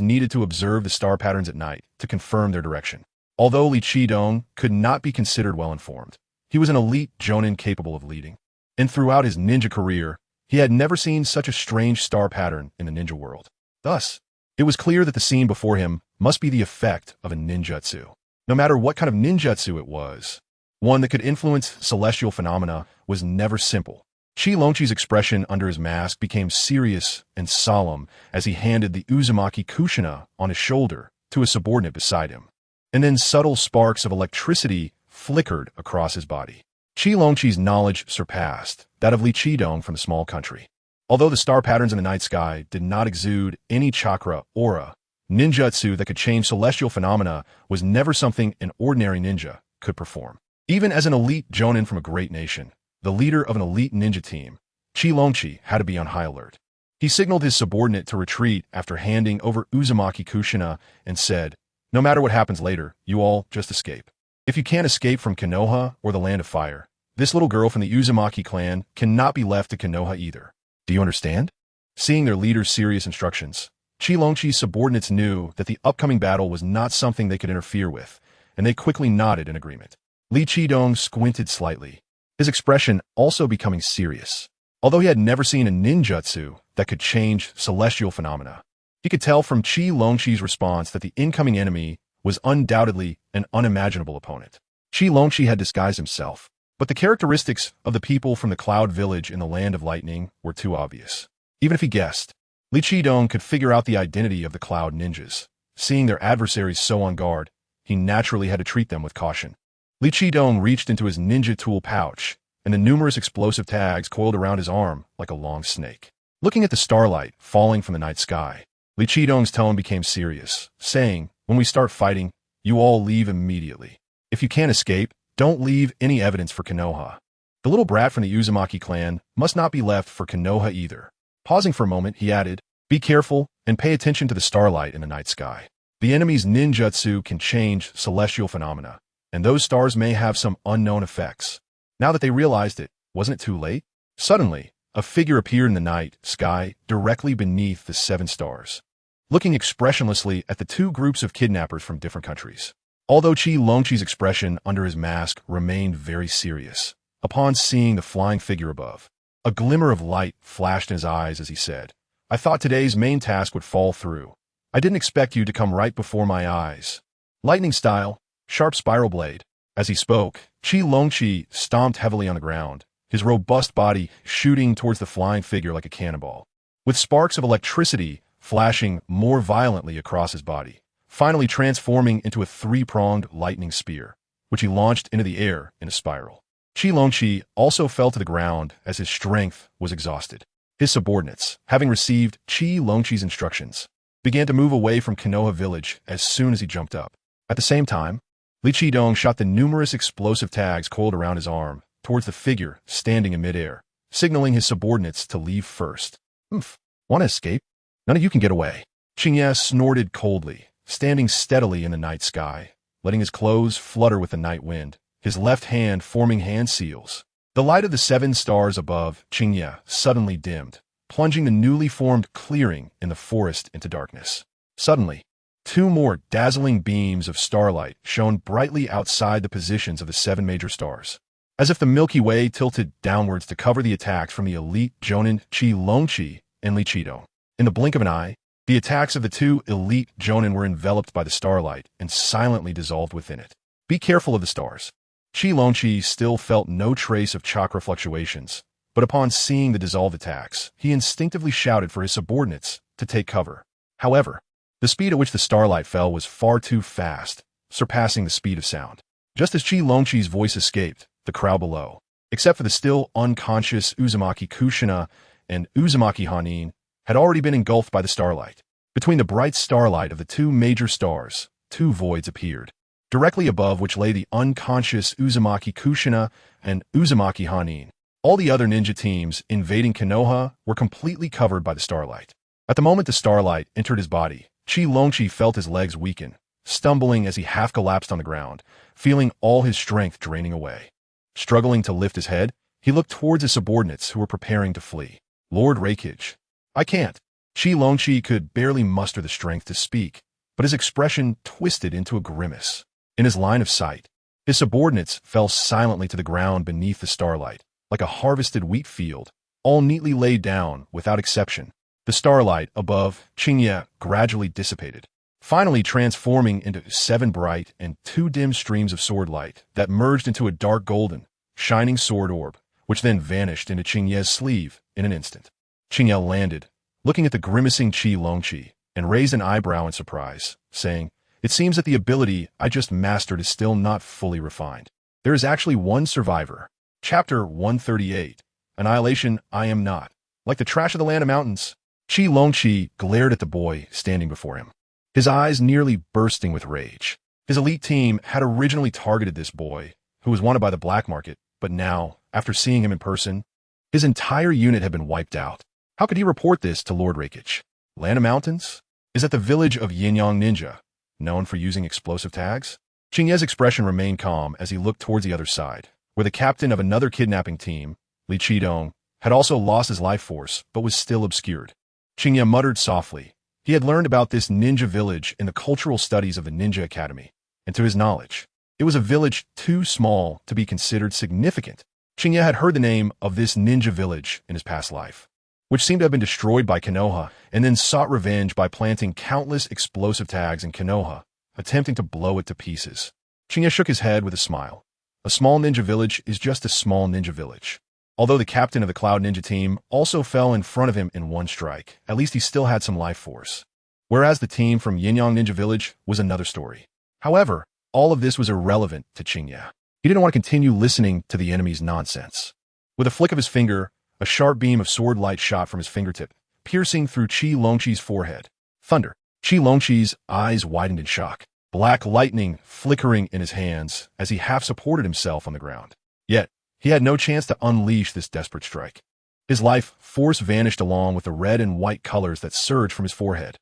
needed to observe the star patterns at night to confirm their direction. Although Li Qidong could not be considered well-informed, he was an elite jonin capable of leading. And throughout his ninja career, he had never seen such a strange star pattern in the ninja world. Thus, it was clear that the scene before him must be the effect of a ninjutsu. No matter what kind of ninjutsu it was, one that could influence celestial phenomena was never simple. Qingye's expression under his mask became serious and solemn as he handed the Uzumaki Kushina on his shoulder to a subordinate beside him. And then subtle sparks of electricity flickered across his body. Qingye's knowledge surpassed that of Li Qidong from the small country. Although the star patterns in the night sky did not exude any chakra aura, ninjutsu that could change celestial phenomena was never something an ordinary ninja could perform. Even as an elite jonin from a great nation, the leader of an elite ninja team, Qingye had to be on high alert. He signaled his subordinate to retreat after handing over Uzumaki Kushina and said, "No matter what happens later, you all just escape. If you can't escape from Konoha or the Land of Fire, this little girl from the Uzumaki clan cannot be left to Konoha either. Do you understand?" Seeing their leader's serious instructions, Qingye's subordinates knew that the upcoming battle was not something they could interfere with, and they quickly nodded in agreement. Li Qidong squinted slightly, his expression also becoming serious. Although he had never seen a ninjutsu that could change celestial phenomena, He could tell from Qi Longqi's response that the incoming enemy was undoubtedly an unimaginable opponent. Qi Longqi had disguised himself, but the characteristics of the people from the Cloud Village in the Land of Lightning were too obvious. Even if he guessed, Li Qidong could figure out the identity of the Cloud Ninjas. Seeing their adversaries so on guard, he naturally had to treat them with caution. Li Qidong reached into his ninja tool pouch, and the numerous explosive tags coiled around his arm like a long snake. Looking at the starlight falling from the night sky, Li Qidong's tone became serious, saying, "When we start fighting, you all leave immediately. If you can't escape, don't leave any evidence for Konoha. The little brat from the Uzumaki clan must not be left for Konoha either." Pausing for a moment, he added, "Be careful and pay attention to the starlight in the night sky. The enemy's ninjutsu can change celestial phenomena, and those stars may have some unknown effects." Now that they realized it, wasn't it too late? Suddenly, a figure appeared in the night sky directly beneath the 7 stars, looking expressionlessly at the 2 groups of kidnappers from different countries. Although Qi Longqi's expression under his mask remained very serious, upon seeing the flying figure above, a glimmer of light flashed in his eyes as he said, "I thought today's main task would fall through. I didn't expect you to come right before my eyes." Lightning style, sharp spiral blade. As he spoke, Qi Longqi stomped heavily on the ground, his robust body shooting towards the flying figure like a cannonball, with sparks of electricity flashing more violently across his body, finally transforming into a 3-pronged lightning spear, which he launched into the air in a spiral. Qi Longqi also fell to the ground as his strength was exhausted. His subordinates, having received Qi Longqi's instructions, began to move away from Konoha village as soon as he jumped up. At the same time, Li Qidong shot the numerous explosive tags coiled around his arm towards the figure standing in midair, signaling his subordinates to leave first. Want to escape? None of you can get away." Qingye snorted coldly, standing steadily in the night sky, letting his clothes flutter with the night wind, his left hand forming hand seals. The light of the 7 stars above Qingye suddenly dimmed, plunging the newly formed clearing in the forest into darkness. Suddenly, 2 more dazzling beams of starlight shone brightly outside the positions of the 7 major stars, as if the Milky Way tilted downwards to cover the attacks from the elite Jonin Qi Longqi and Li Qidong. In the blink of an eye, the attacks of the 2 elite Jonin were enveloped by the starlight and silently dissolved within it. Be careful of the stars. Qi Longqi still felt no trace of chakra fluctuations, but upon seeing the dissolved attacks, he instinctively shouted for his subordinates to take cover. However, the speed at which the starlight fell was far too fast, surpassing the speed of sound. Just as Qi Longqi's voice escaped, the crowd below, except for the still unconscious Uzumaki Kushina and Uzumaki Hanin, had already been engulfed by the starlight. Between the bright starlight of the 2 major stars, 2 voids appeared, directly above which lay the unconscious Uzumaki Kushina and Uzumaki Hanin. All the other ninja teams invading Konoha were completely covered by the starlight. At the moment the starlight entered his body, Qi Longqi felt his legs weaken, stumbling as he half collapsed on the ground, feeling all his strength draining away. Struggling to lift his head, he looked towards his subordinates who were preparing to flee. "Lord Reikage, I can't." Qi Longqi could barely muster the strength to speak, but his expression twisted into a grimace. In his line of sight, his subordinates fell silently to the ground beneath the starlight, like a harvested wheat field, all neatly laid down without exception. The starlight above Qingye gradually dissipated, finally transforming into 7 bright and 2 dim streams of sword light that merged into a dark golden, shining sword orb, which then vanished into Qingye's sleeve in an instant. Qingye landed, looking at the grimacing Qi Longqi, and raised an eyebrow in surprise, saying, "It seems that the ability I just mastered is still not fully refined. There is actually one survivor." Chapter 138, Annihilation. I am not like the trash of the land of mountains. Qi Longqi glared at the boy standing before him, his eyes nearly bursting with rage. His elite team had originally targeted this boy, who was wanted by the black market, but now, after seeing him in person, his entire unit had been wiped out. How could he report this to Lord Reikage? Land of Mountains? Is that the village of Yin-Yang Ninja, known for using explosive tags? Qingye's expression remained calm as he looked towards the other side, where the captain of another kidnapping team, Li Qidong, had also lost his life force, but was still obscured. Qingye muttered softly. He had learned about this ninja village in the cultural studies of the Ninja Academy, and to his knowledge, it was a village too small to be considered significant. Qingye had heard the name of this ninja village in his past life. which seemed to have been destroyed by Konoha, and then sought revenge by planting countless explosive tags in Konoha, attempting to blow it to pieces. Qingye shook his head with a smile. A small ninja village is just a small ninja village. Although the captain of the Cloud Ninja team also fell in front of him in one strike, at least he still had some life force. Whereas the team from Yinyang Ninja Village was another story. However, all of this was irrelevant to Qingye. He didn't want to continue listening to the enemy's nonsense. With a flick of his finger, a sharp beam of sword light shot from his fingertip, piercing through Qi Longqi's forehead. Thunder. Qi Longqi's eyes widened in shock, black lightning flickering in his hands as he half supported himself on the ground. Yet, he had no chance to unleash this desperate strike. His life force vanished along with the red and white colors that surged from his forehead.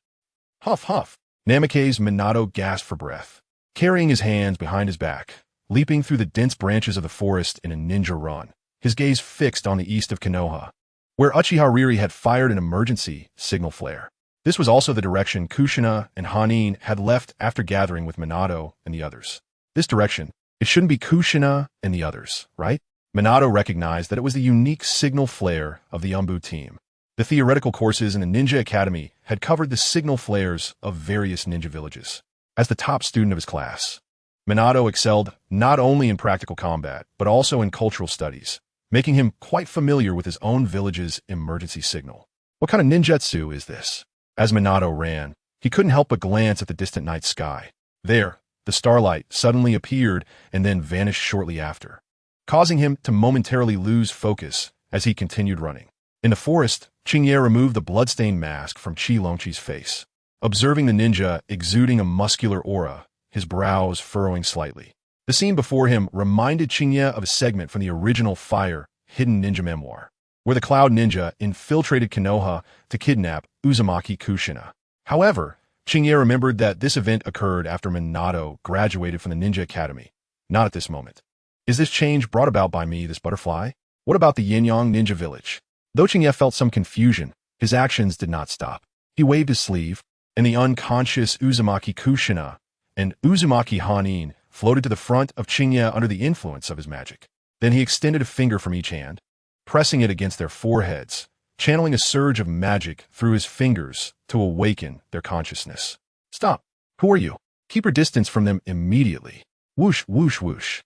Huff, huff. Namake's Minato gasped for breath, carrying his hands behind his back, leaping through the dense branches of the forest in a ninja run, his gaze fixed on the east of Konoha, where Uchiha Riri had fired an emergency signal flare. This was also the direction Kushina and Hanin had left after gathering with Minato and the others. This direction, it shouldn't be Kushina and the others, right? Minato recognized that it was the unique signal flare of the Umbu team. The theoretical courses in the Ninja Academy had covered the signal flares of various ninja villages. As the top student of his class, Minato excelled not only in practical combat, but also in cultural studies, making him quite familiar with his own village's emergency signal. What kind of ninjutsu is this? As Minato ran, he couldn't help but glance at the distant night sky. There, the starlight suddenly appeared and then vanished shortly after, causing him to momentarily lose focus as he continued running. In the forest, Qingye removed the bloodstained mask from Qi Longqi's face, observing the ninja exuding a muscular aura, his brows furrowing slightly. The scene before him reminded Qingye of a segment from the original Fire Hidden Ninja memoir, where the Cloud Ninja infiltrated Konoha to kidnap Uzumaki Kushina. However, Qingye remembered that this event occurred after Minato graduated from the Ninja Academy, not at this moment. Is this change brought about by me, this butterfly? What about the Yinyang Ninja Village? Though Qingye felt some confusion, his actions did not stop. He waved his sleeve, and the unconscious Uzumaki Kushina and Uzumaki Hanin floated to the front of Qingye under the influence of his magic. Then he extended a finger from each hand, pressing it against their foreheads, channeling a surge of magic through his fingers to awaken their consciousness. Stop! Who are you? Keep your distance from them immediately. Whoosh, whoosh, whoosh.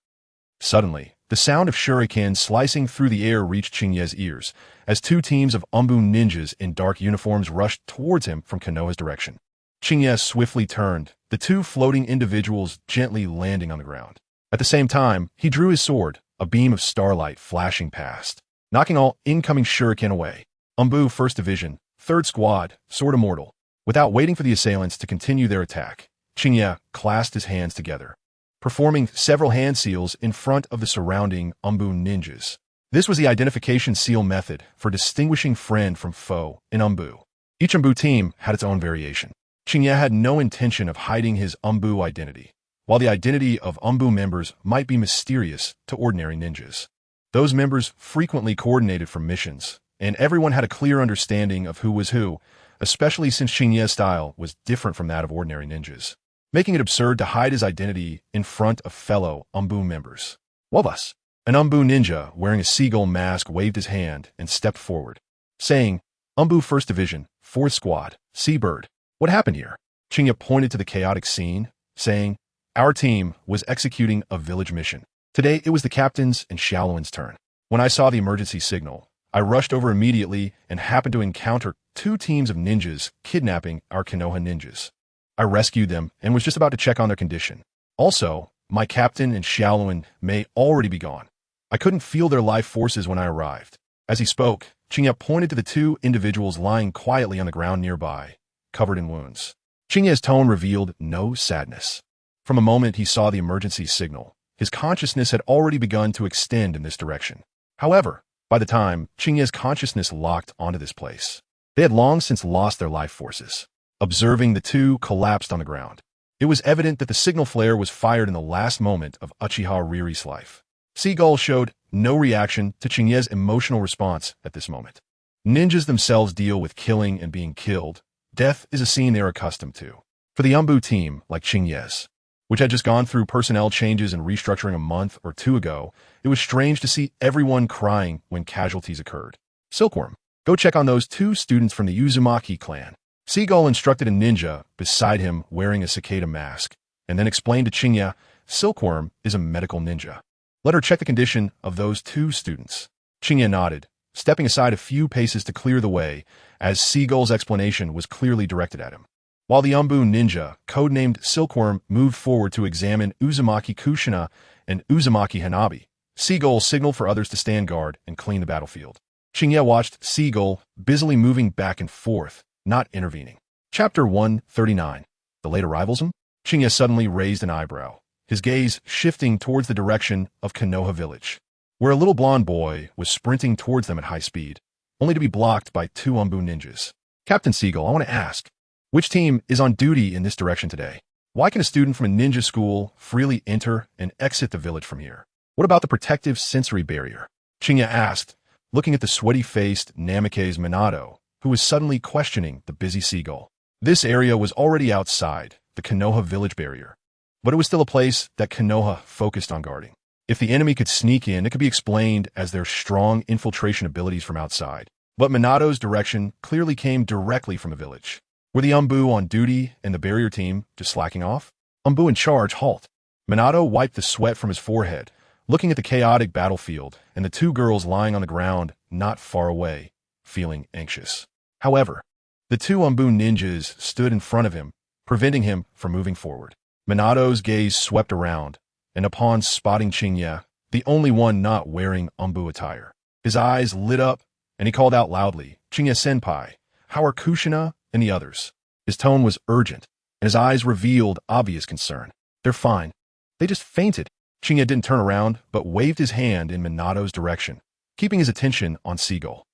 Suddenly, the sound of shurikens slicing through the air reached Qingye's ears as two teams of Umbu ninjas in dark uniforms rushed towards him from Konoha's direction. Qingye swiftly turned, the two floating individuals gently landing on the ground. At the same time, he drew his sword, a beam of starlight flashing past, knocking all incoming shuriken away. Umbu 1st Division, 3rd Squad, Sword Immortal. Without waiting for the assailants to continue their attack, Qingye clasped his hands together, performing several hand seals in front of the surrounding Umbu ninjas. This was the identification seal method for distinguishing friend from foe in Umbu. Each Umbu team had its own variation. Qingye had no intention of hiding his Umbu identity, while the identity of Umbu members might be mysterious to ordinary ninjas. Those members frequently coordinated for missions, and everyone had a clear understanding of who was who, especially since Qingye's style was different from that of ordinary ninjas, making it absurd to hide his identity in front of fellow Umbu members. Wovas! An Umbu ninja wearing a seagull mask waved his hand and stepped forward, saying, Umbu 1st Division, 4th Squad, Seabird. What happened here? Qingye pointed to the chaotic scene, saying, Our team was executing a village mission. Today, it was the captain's and Xiaoluan's turn. When I saw the emergency signal, I rushed over immediately and happened to encounter two teams of ninjas kidnapping our Konoha ninjas. I rescued them and was just about to check on their condition. Also, my captain and Xiaoluan may already be gone. I couldn't feel their life forces when I arrived. As he spoke, Qingye pointed to the two individuals lying quietly on the ground nearby, covered in wounds. Qingye's tone revealed no sadness. From the moment he saw the emergency signal, his consciousness had already begun to extend in this direction. However, by the time Qingye's consciousness locked onto this place, they had long since lost their life forces. Observing the two collapsed on the ground, it was evident that the signal flare was fired in the last moment of Uchiha Riri's life. Seagull showed no reaction to Qingye's emotional response at this moment. Ninjas themselves deal with killing and being killed. Death is a scene they're accustomed to. For the Umbu team, like Qingye's, which had just gone through personnel changes and restructuring a month or two ago, it was strange to see everyone crying when casualties occurred. Silkworm. Go check on those 2 students from the Uzumaki clan. Seagull instructed a ninja beside him wearing a cicada mask, and then explained to Qingye, Silkworm is a medical ninja. Let her check the condition of those 2 students. Qingye nodded, stepping aside a few paces to clear the way, as Seagull's explanation was clearly directed at him. While the Umbu ninja, codenamed Silkworm, moved forward to examine Uzumaki Kushina and Uzumaki Hanabi, Seagull signaled for others to stand guard and clean the battlefield. Qingye watched Seagull busily moving back and forth, not intervening. Chapter 139. The Late Arrivals. Qingye suddenly raised an eyebrow, his gaze shifting towards the direction of Konoha village, where a little blonde boy was sprinting towards them at high speed, only to be blocked by 2 Umbu ninjas. Captain Seagull, I want to ask, which team is on duty in this direction today? Why can a student from a ninja school freely enter and exit the village from here? What about the protective sensory barrier? Qingye asked, looking at the sweaty-faced Namikaze Minato, who was suddenly questioning the busy Seagull. This area was already outside the Konoha village barrier, but it was still a place that Konoha focused on guarding. If the enemy could sneak in, it could be explained as their strong infiltration abilities from outside. But Minato's direction clearly came directly from the village. Were the Umbu on duty and the barrier team just slacking off? Umbu in charge, halt. Minato wiped the sweat from his forehead, looking at the chaotic battlefield and the 2 girls lying on the ground not far away, feeling anxious. However, the 2 Umbu ninjas stood in front of him, preventing him from moving forward. Minato's gaze swept around, and upon spotting Qingye, the only one not wearing Umbu attire, his eyes lit up, and he called out loudly, Qingye-senpai, how are Kushina and the others? His tone was urgent, and his eyes revealed obvious concern. They're fine. They just fainted. Qingye didn't turn around, but waved his hand in Minato's direction, keeping his attention on Seagull.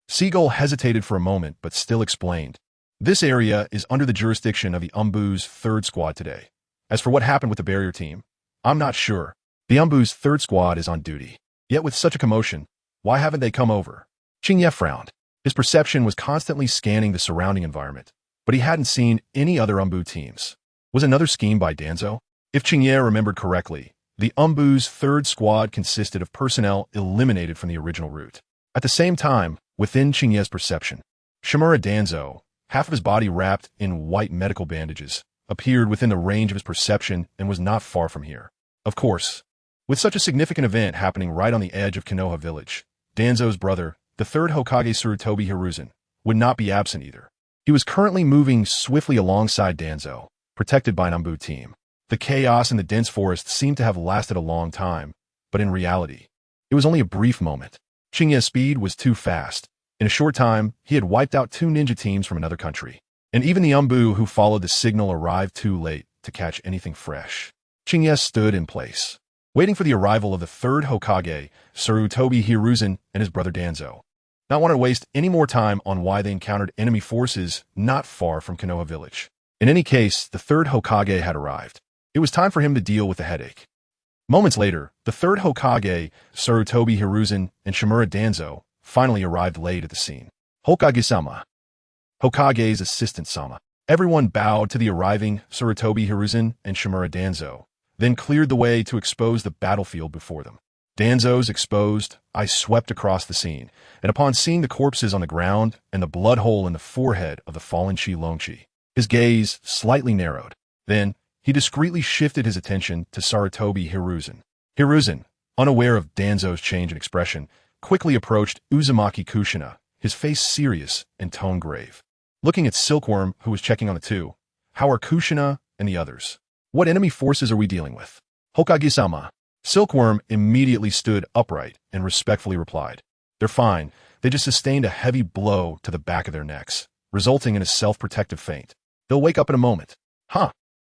Seagull hesitated for a moment, but still explained. This area is under the jurisdiction of the Umbu's 3rd squad today. As for what happened with the barrier team, I'm not sure. The Umbu's 3rd squad is on duty. Yet with such a commotion, why haven't they come over? Qingye frowned. His perception was constantly scanning the surrounding environment, but he hadn't seen any other Umbu teams. Was another scheme by Danzo? If Qingye remembered correctly, the Umbu's 3rd squad consisted of personnel eliminated from the original route. At the same time, within Qingye's perception, Shimura Danzo, half of his body wrapped in white medical bandages, appeared within the range of his perception and was not far from here. Of course, with such a significant event happening right on the edge of Konoha village, Danzo's brother, the 3rd Hokage Tsurutobi Hiruzen, would not be absent either. He was currently moving swiftly alongside Danzo, protected by an Umbu team. The chaos in the dense forest seemed to have lasted a long time, but in reality, it was only a brief moment. Qingye's speed was too fast. In a short time, he had wiped out 2 ninja teams from another country, and even the Umbu who followed the signal arrived too late to catch anything fresh. Qingye stood in place, waiting for the arrival of the 3rd Hokage, Tsurutobi Hiruzen, and his brother Danzo. Not wanting to waste any more time on why they encountered enemy forces not far from Konoha village. In any case, the 3rd Hokage had arrived. It was time for him to deal with the headache. Moments later, the 3rd Hokage, Tsurutobi Hiruzen, and Shimura Danzo finally arrived late at the scene. Hokage-sama. Hokage's assistant-sama. Everyone bowed to the arriving Tsurutobi Hiruzen and Shimura Danzo, then cleared the way to expose the battlefield before them. Danzo's exposed eyes swept across the scene, and upon seeing the corpses on the ground and the blood hole in the forehead of the fallen Chi-Longchi, his gaze slightly narrowed. Then, he discreetly shifted his attention to Tsurutobi Hiruzen. Hiruzen, unaware of Danzo's change in expression, quickly approached Uzumaki Kushina, his face serious and tone grave. Looking at Silkworm, who was checking on the 2, how are Kushina and the others? What enemy forces are we dealing with? Hokage-sama. Silkworm immediately stood upright and respectfully replied, they're fine, they just sustained a heavy blow to the back of their necks, resulting in a self-protective feint. They'll wake up in a moment.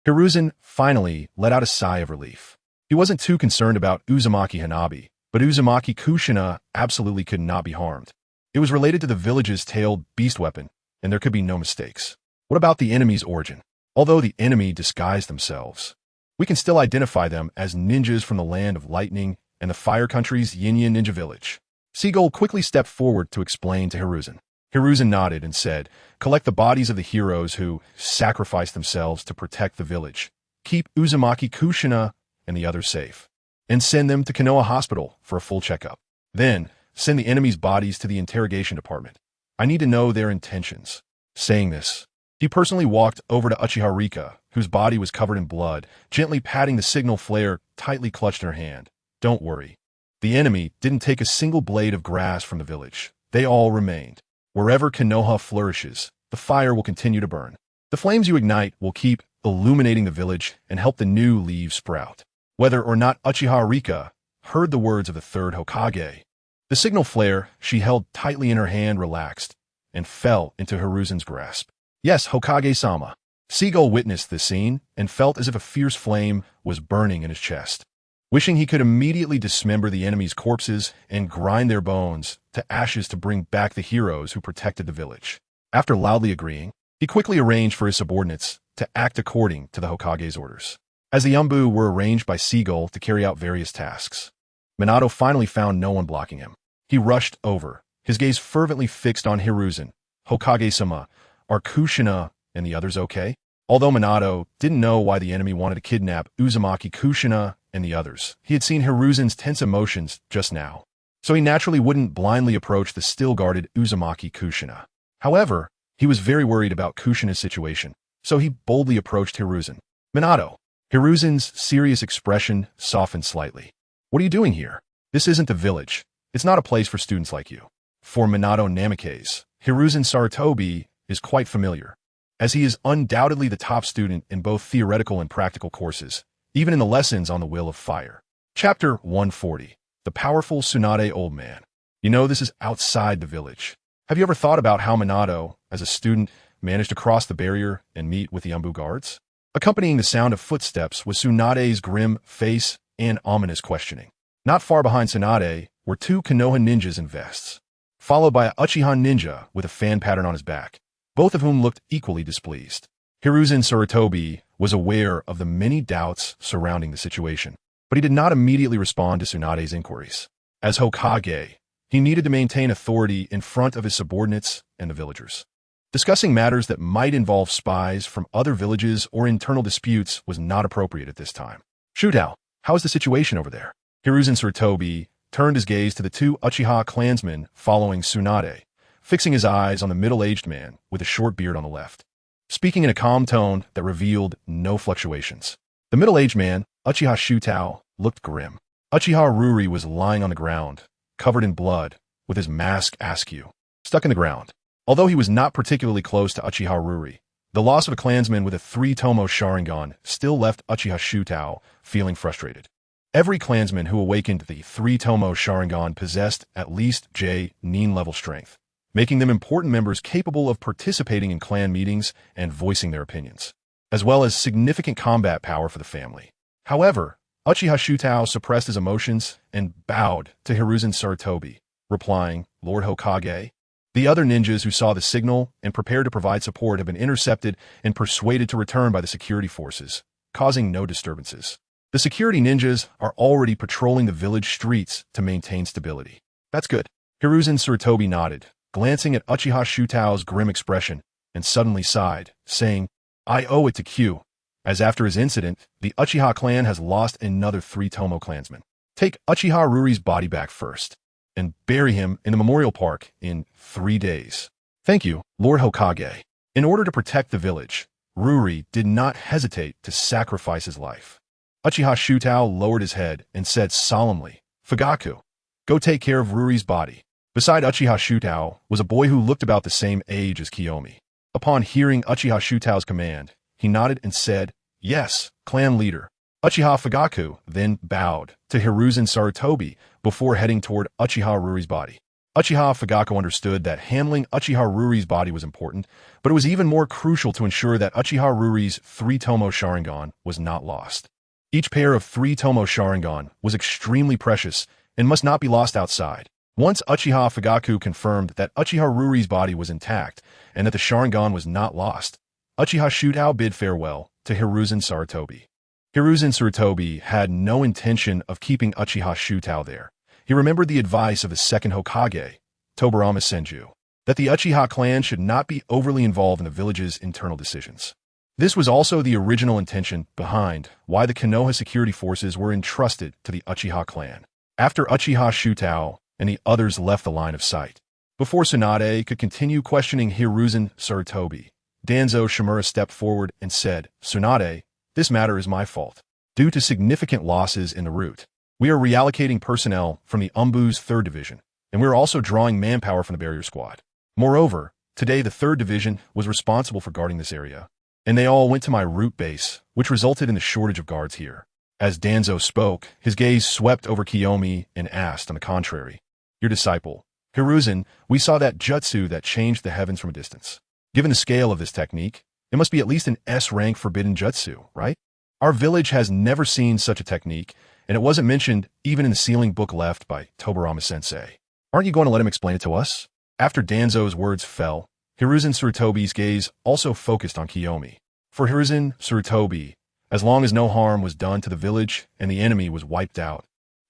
Hiruzen finally let out a sigh of relief. He wasn't too concerned about Uzumaki Hanabi, but Uzumaki Kushina absolutely could not be harmed. It was related to the village's tailed beast weapon, and there could be no mistakes. What about the enemy's origin? Although the enemy disguised themselves, we can still identify them as ninjas from the land of lightning and the fire country's Qingye ninja village. Seagull quickly stepped forward to explain to Hiruzen. Hiruzen nodded and said, collect the bodies of the heroes who sacrificed themselves to protect the village. Keep Uzumaki Kushina and the others safe, and send them to Konoha Hospital for a full checkup. Then, send the enemy's bodies to the interrogation department. I need to know their intentions. Saying this, he personally walked over to Uchiha Rika, whose body was covered in blood, gently patting the signal flare tightly clutched in her hand. Don't worry. The enemy didn't take a single blade of grass from the village. They all remained. Wherever Konoha flourishes, the fire will continue to burn. The flames you ignite will keep illuminating the village and help the new leaves sprout. Whether or not Uchiha Rika heard the words of the third Hokage, the signal flare she held tightly in her hand relaxed and fell into Hiruzen's grasp. Yes, Hokage-sama. Seagull witnessed this scene and felt as if a fierce flame was burning in his chest. Wishing he could immediately dismember the enemy's corpses and grind their bones to ashes to bring back the heroes who protected the village. After loudly agreeing, he quickly arranged for his subordinates to act according to the Hokage's orders. As the Yambu were arranged by Seagull to carry out various tasks, Minato finally found no one blocking him. He rushed over, his gaze fervently fixed on Hiruzen. Hokage-sama, are Kushina and the others okay? Although Minato didn't know why the enemy wanted to kidnap Uzumaki, Kushina, and the others, he had seen Hiruzen's tense emotions just now, so he naturally wouldn't blindly approach the still-guarded Uzumaki Kushina. However, he was very worried about Kushina's situation, so he boldly approached Hiruzen. Minato. Hiruzen's serious expression softened slightly. What are you doing here? This isn't the village. It's not a place for students like you. For Minato Namikaze, Hiruzen Sarutobi is quite familiar, as he is undoubtedly the top student in both theoretical and practical courses, even in the lessons on the Will of Fire. Chapter 140. The Powerful Tsunade Old Man. You know this is outside the village. Have you ever thought about how Minato, as a student, managed to cross the barrier and meet with the Yambu guards? Accompanying the sound of footsteps was Tsunade's grim face and ominous questioning. Not far behind Tsunade were two Konoha ninjas in vests, followed by a Uchiha ninja with a fan pattern on his back, both of whom looked equally displeased. Hiruzen Sarutobi was aware of the many doubts surrounding the situation, but he did not immediately respond to Tsunade's inquiries. As Hokage, he needed to maintain authority in front of his subordinates and the villagers. Discussing matters that might involve spies from other villages or internal disputes was not appropriate at this time. Shutao, how is the situation over there? Hiruzen Sarutobi turned his gaze to the two Uchiha clansmen following Tsunade, fixing his eyes on the middle-aged man with a short beard on the left, speaking in a calm tone that revealed no fluctuations. The middle-aged man, Uchiha Shutao, looked grim. Uchiha Ruri was lying on the ground, covered in blood, with his mask askew, stuck in the ground. Although he was not particularly close to Uchiha Ruri, the loss of a clansman with a 3-tomo Sharingan still left Uchiha Shutao feeling frustrated. Every clansman who awakened the 3-tomo Sharingan possessed at least Genin level strength, making them important members capable of participating in clan meetings and voicing their opinions, as well as significant combat power for the family. However, Uchiha Shutao suppressed his emotions and bowed to Hiruzen Sarutobi, replying, "Lord Hokage." The other ninjas who saw the signal and prepared to provide support have been intercepted and persuaded to return by the security forces, causing no disturbances. The security ninjas are already patrolling the village streets to maintain stability. That's good. Hiruzen Sarutobi nodded, glancing at Uchiha Shutao's grim expression, and suddenly sighed, saying, "I owe it to Q, as after his incident, the Uchiha clan has lost another 3-tomo clansman. Take Uchiha Ruri's body back first, and bury him in the memorial park in 3 days." Thank you, Lord Hokage. In order to protect the village, Ruri did not hesitate to sacrifice his life. Uchiha Shutao lowered his head and said solemnly, "Fugaku, go take care of Ruri's body." Beside Uchiha Shutao was a boy who looked about the same age as Kiyomi. Upon hearing Uchiha Shutao's command, he nodded and said, "Yes, clan leader." Uchiha Fugaku then bowed to Hiruzen Sarutobi before heading toward Uchiha Ruri's body. Uchiha Fugaku understood that handling Uchiha Ruri's body was important, but it was even more crucial to ensure that Uchiha Ruri's 3-tomo Sharingan was not lost. Each pair of 3-tomo Sharingan was extremely precious and must not be lost outside. Once Uchiha Fugaku confirmed that Uchiha Ruri's body was intact and that the Sharingan was not lost, Uchiha Shutao bid farewell to Hiruzen Sarutobi. Hiruzen Sarutobi had no intention of keeping Uchiha Shutao there. He remembered the advice of his second Hokage, Tobirama Senju, that the Uchiha clan should not be overly involved in the village's internal decisions. This was also the original intention behind why the Konoha security forces were entrusted to the Uchiha clan. After Uchiha Shutao and the others left the line of sight. Before Tsunade could continue questioning Hiruzen Sarutobi, Danzo Shimura stepped forward and said, "Tsunade, this matter is my fault. Due to significant losses in the route, we are reallocating personnel from the Umbu's 3rd Division, and we are also drawing manpower from the Barrier Squad. Moreover, today the 3rd Division was responsible for guarding this area, and they all went to my route base, which resulted in the shortage of guards here." As Danzo spoke, his gaze swept over Kiyomi and asked, on the contrary, "Your disciple, Hiruzen, we saw that jutsu that changed the heavens from a distance. Given the scale of this technique, it must be at least an S-rank forbidden jutsu, right? Our village has never seen such a technique, and it wasn't mentioned even in the sealing book left by Tobarama-sensei. Aren't you going to let him explain it to us?" After Danzo's words fell, Hiruzen Sarutobi's gaze also focused on Kiyomi. For Hiruzen Sarutobi, as long as no harm was done to the village and the enemy was wiped out,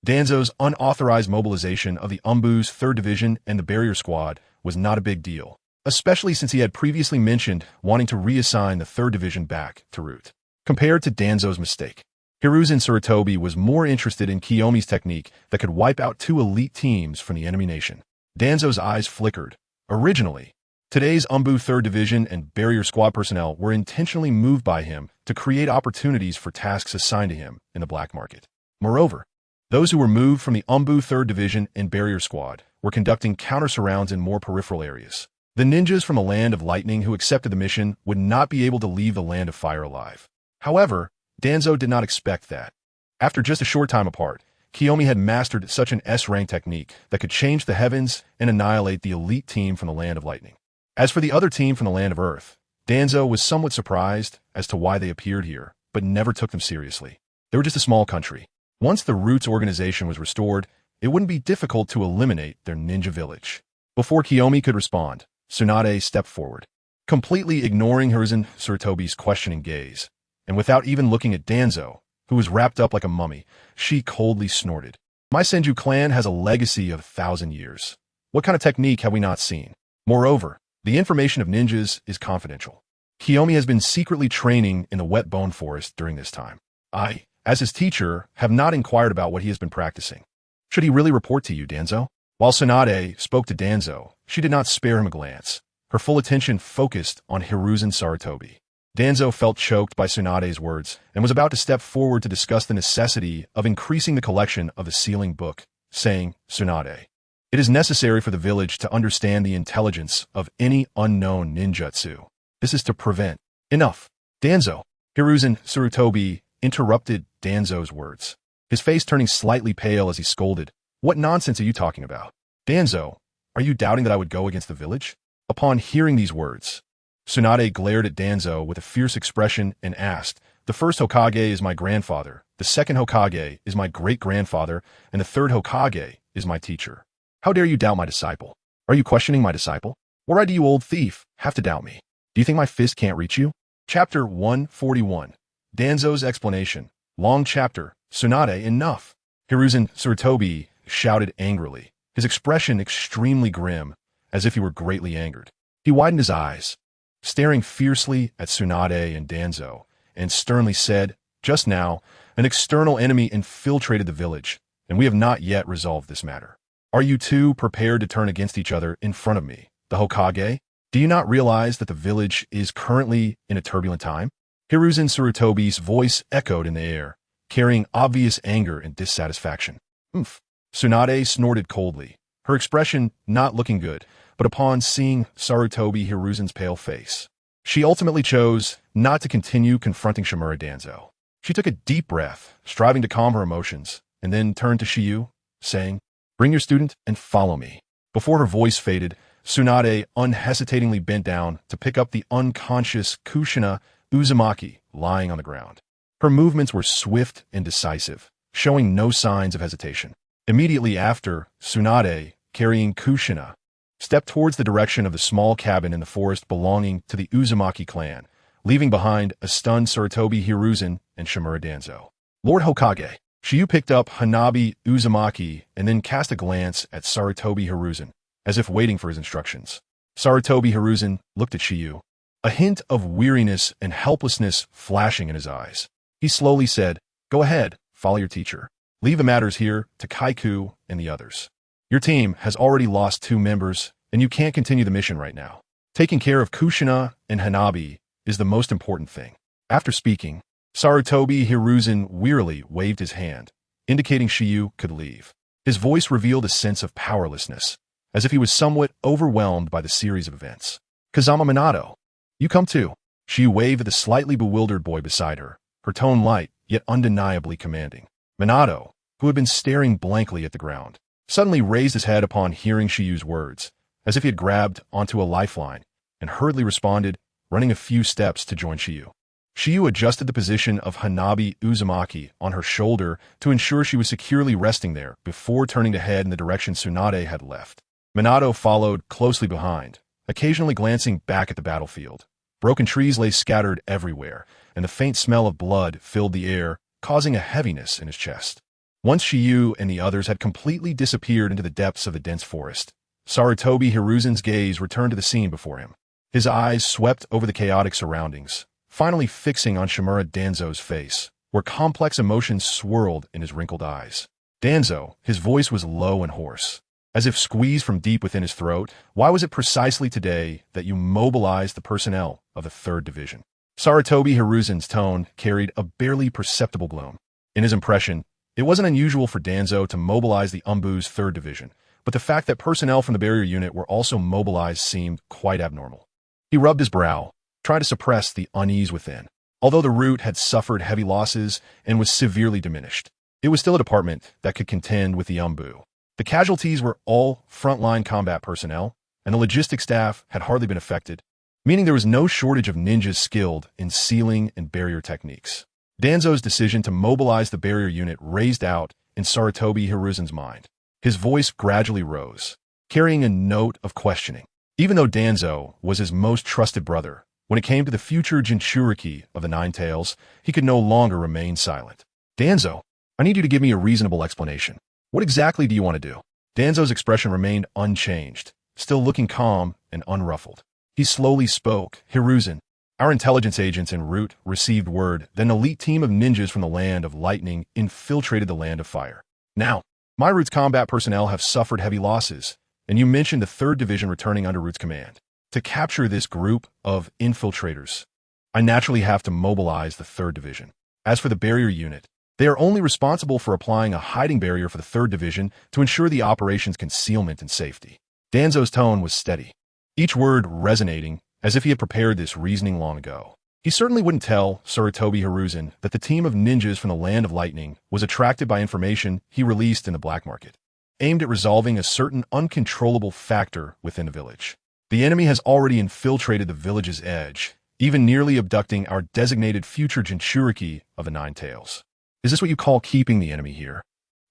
Danzo's unauthorized mobilization of the Umbu's 3rd Division and the Barrier Squad was not a big deal, especially since he had previously mentioned wanting to reassign the 3rd Division back to route. Compared to Danzo's mistake, Hiruzen Sarutobi was more interested in Kiyomi's technique that could wipe out 2 elite teams from the enemy nation. Danzo's eyes flickered. Originally, today's Umbu 3rd Division and Barrier Squad personnel were intentionally moved by him to create opportunities for tasks assigned to him in the black market. Moreover, those who were moved from the Umbu 3rd Division and Barrier Squad were conducting counter-surrounds in more peripheral areas. The ninjas from the Land of Lightning who accepted the mission would not be able to leave the Land of Fire alive. However, Danzo did not expect that. After just a short time apart, Kiyomi had mastered such an S-rank technique that could change the heavens and annihilate the elite team from the Land of Lightning. As for the other team from the Land of Earth, Danzo was somewhat surprised as to why they appeared here, but never took them seriously. They were just a small country. Once the Roots organization was restored, it wouldn't be difficult to eliminate their ninja village. Before Kiyomi could respond, Tsunade stepped forward, completely ignoring Hiruzen Sarutobi's questioning gaze, and without even looking at Danzo, who was wrapped up like a mummy, she coldly snorted. "My Senju clan has a legacy of 1,000 years. What kind of technique have we not seen? Moreover, the information of ninjas is confidential. Kiyomi has been secretly training in the wet bone forest during this time. I, as his teacher, have not inquired about what he has been practicing. Should he really report to you, Danzo?" While Tsunade spoke to Danzo, she did not spare him a glance. Her full attention focused on Hiruzen Sarutobi. Danzo felt choked by Tsunade's words and was about to step forward to discuss the necessity of increasing the collection of the sealing book, saying, "Tsunade, it is necessary for the village to understand the intelligence of any unknown ninjutsu. This is to prevent—" "Enough, Danzo!" Hiruzen Sarutobi interrupted Danzo's words, his face turning slightly pale as he scolded. "What nonsense are you talking about? Danzo, are you doubting that I would go against the village?" Upon hearing these words, Tsunade glared at Danzo with a fierce expression and asked, "The first Hokage is my grandfather, the second Hokage is my great-grandfather, and the third Hokage is my teacher. How dare you doubt my disciple? Are you questioning my disciple? What right do you, old thief, have to doubt me? Do you think my fist can't reach you?" Chapter 141. Danzo's explanation. Long chapter. Tsunade, enough. Hiruzen Sarutobi shouted angrily, his expression extremely grim, as if he were greatly angered. He widened his eyes, staring fiercely at Tsunade and Danzo, and sternly said, "Just now, an external enemy infiltrated the village, and we have not yet resolved this matter. Are you two prepared to turn against each other in front of me, the Hokage? Do you not realize that the village is currently in a turbulent time?" Hiruzen Sarutobi's voice echoed in the air, carrying obvious anger and dissatisfaction. "Oomph." Tsunade snorted coldly, her expression not looking good, but upon seeing Sarutobi Hiruzen's pale face, she ultimately chose not to continue confronting Shimura Danzo. She took a deep breath, striving to calm her emotions, and then turned to Shiyu, saying, "Bring your student and follow me." Before her voice faded, Tsunade unhesitatingly bent down to pick up the unconscious Kushina Uzumaki lying on the ground. Her movements were swift and decisive, showing no signs of hesitation. Immediately after, Tsunade, carrying Kushina, stepped towards the direction of the small cabin in the forest belonging to the Uzumaki clan, leaving behind a stunned Sarutobi Hiruzen and Shimura Danzo. "Lord Hokage." Shiyu picked up Hanabi Uzumaki and then cast a glance at Sarutobi Hiruzen, as if waiting for his instructions. Sarutobi Hiruzen looked at Shiyu, a hint of weariness and helplessness flashing in his eyes. He slowly said, "Go ahead, follow your teacher. Leave the matters here to Kaiku and the others." Your team has already lost 2 members, and you can't continue the mission right now. Taking care of Kushina and Hanabi is the most important thing. After speaking, Sarutobi Hiruzen wearily waved his hand, indicating Shiyu could leave. His voice revealed a sense of powerlessness, as if he was somewhat overwhelmed by the series of events. Kazama Minato, you come too. She waved at the slightly bewildered boy beside her, her tone light, yet undeniably commanding. Minato, who had been staring blankly at the ground, suddenly raised his head upon hearing Shiyu's words, as if he had grabbed onto a lifeline, and hurriedly responded, running a few steps to join Shiyu. Shiyu adjusted the position of Hanabi Uzumaki on her shoulder to ensure she was securely resting there before turning to head in the direction Tsunade had left. Minato followed closely behind, occasionally glancing back at the battlefield. Broken trees lay scattered everywhere, and the faint smell of blood filled the air, causing a heaviness in his chest. Once Shiyu and the others had completely disappeared into the depths of the dense forest, Sarutobi Hiruzen's gaze returned to the scene before him. His eyes swept over the chaotic surroundings, finally fixing on Shimura Danzo's face, where complex emotions swirled in his wrinkled eyes. Danzo, his voice was low and hoarse, as if squeezed from deep within his throat. Why was it precisely today that you mobilized the personnel of the 3rd Division? Sarutobi Hiruzen's tone carried a barely perceptible gloom. In his impression, it wasn't unusual for Danzo to mobilize the Umbu's 3rd Division, but the fact that personnel from the barrier unit were also mobilized seemed quite abnormal. He rubbed his brow, trying to suppress the unease within. Although the Root had suffered heavy losses and was severely diminished, it was still a department that could contend with the Umbu. The casualties were all frontline combat personnel, and the logistics staff had hardly been affected, meaning there was no shortage of ninjas skilled in sealing and barrier techniques. Danzo's decision to mobilize the barrier unit raised out in Sarutobi Hiruzen's mind. His voice gradually rose, carrying a note of questioning. Even though Danzo was his most trusted brother, when it came to the future Jinchuriki of the Nine Tails, he could no longer remain silent. Danzo, I need you to give me a reasonable explanation. What exactly do you want to do? Danzo's expression remained unchanged, still looking calm and unruffled. He slowly spoke. Hiruzen, our intelligence agents en route received word that an elite team of ninjas from the Land of Lightning infiltrated the Land of Fire. Now, my Root's combat personnel have suffered heavy losses, and you mentioned the 3rd Division returning under Root's command. To capture this group of infiltrators, I naturally have to mobilize the 3rd Division. As for the barrier unit, they are only responsible for applying a hiding barrier for the 3rd Division to ensure the operation's concealment and safety. Danzo's tone was steady, each word resonating as if he had prepared this reasoning long ago. He certainly wouldn't tell Sarutobi Hiruzen that the team of ninjas from the Land of Lightning was attracted by information he released in the black market, aimed at resolving a certain uncontrollable factor within the village. The enemy has already infiltrated the village's edge, even nearly abducting our designated future Jinchuriki of the Nine Tails. Is this what you call keeping the enemy here?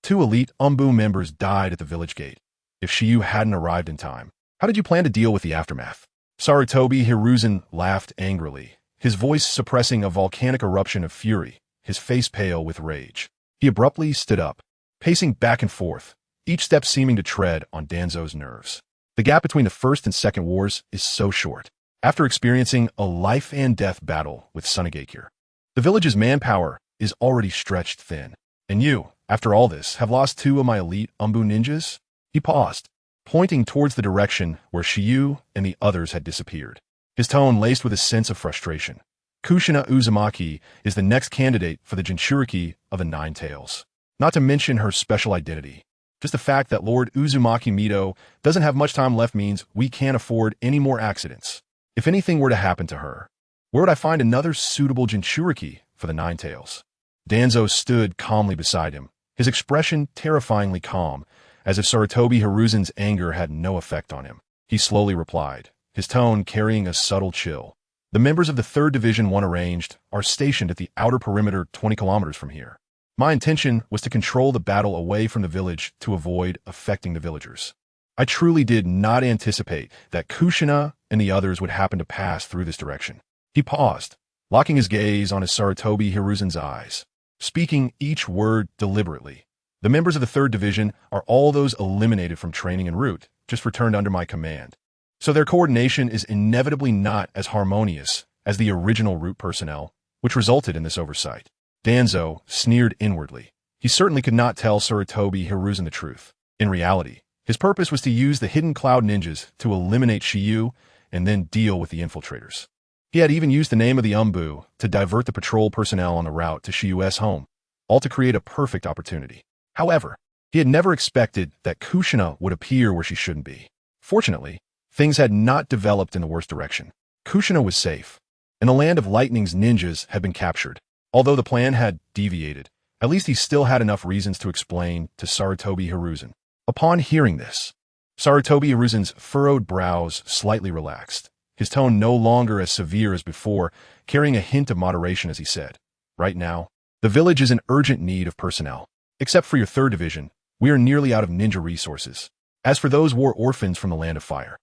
2 elite Umbu members died at the village gate. If Shiyu hadn't arrived in time, how did you plan to deal with the aftermath? Sarutobi Hiruzen laughed angrily, his voice suppressing a volcanic eruption of fury, his face pale with rage. He abruptly stood up, pacing back and forth, each step seeming to tread on Danzo's nerves. The gap between the 1st and 2nd wars is so short. After experiencing a life-and-death battle with Sunagakure, the village's manpower is already stretched thin. And you, after all this, have lost 2 of my elite Umbu ninjas? He paused, pointing towards the direction where Shiyu and the others had disappeared, his tone laced with a sense of frustration. Kushina Uzumaki is the next candidate for the Jinchuriki of the Nine Tails. Not to mention her special identity. Just the fact that Lord Uzumaki Mito doesn't have much time left means we can't afford any more accidents. If anything were to happen to her, where would I find another suitable Jinchuriki for the Nine Tails? Danzo stood calmly beside him, his expression terrifyingly calm, as if Sarutobi Hiruzen's anger had no effect on him. He slowly replied, his tone carrying a subtle chill. The members of the 3rd Division 1 arranged are stationed at the outer perimeter 20 kilometers from here. My intention was to control the battle away from the village to avoid affecting the villagers. I truly did not anticipate that Kushina and the others would happen to pass through this direction. He paused, locking his gaze on his Sarutobi Hiruzen's eyes, speaking each word deliberately. The members of the 3rd Division are all those eliminated from training en route, just returned under my command. So their coordination is inevitably not as harmonious as the original Root personnel, which resulted in this oversight. Danzo sneered inwardly. He certainly could not tell Sarutobi Hiruzen the truth. In reality, His purpose was to use the hidden cloud ninjas to eliminate Shiyu and then deal with the infiltrators. He had even used the name of the Umbu to divert the patrol personnel on the route to Shiyu's home, all to create a perfect opportunity. However, he had never expected that Kushina would appear where she shouldn't be. Fortunately, things had not developed in the worst direction. Kushina was safe, and the Land of Lightning's ninjas had been captured. Although the plan had deviated, at least he still had enough reasons to explain to Sarutobi Hiruzen. Upon hearing this, Sarutobi Hiruzen's furrowed brows slightly relaxed, his tone no longer as severe as before, carrying a hint of moderation as he said, "Right now, the village is in urgent need of personnel. Except for your 3rd division, we are nearly out of ninja resources. As for those war orphans from the Land of Fire."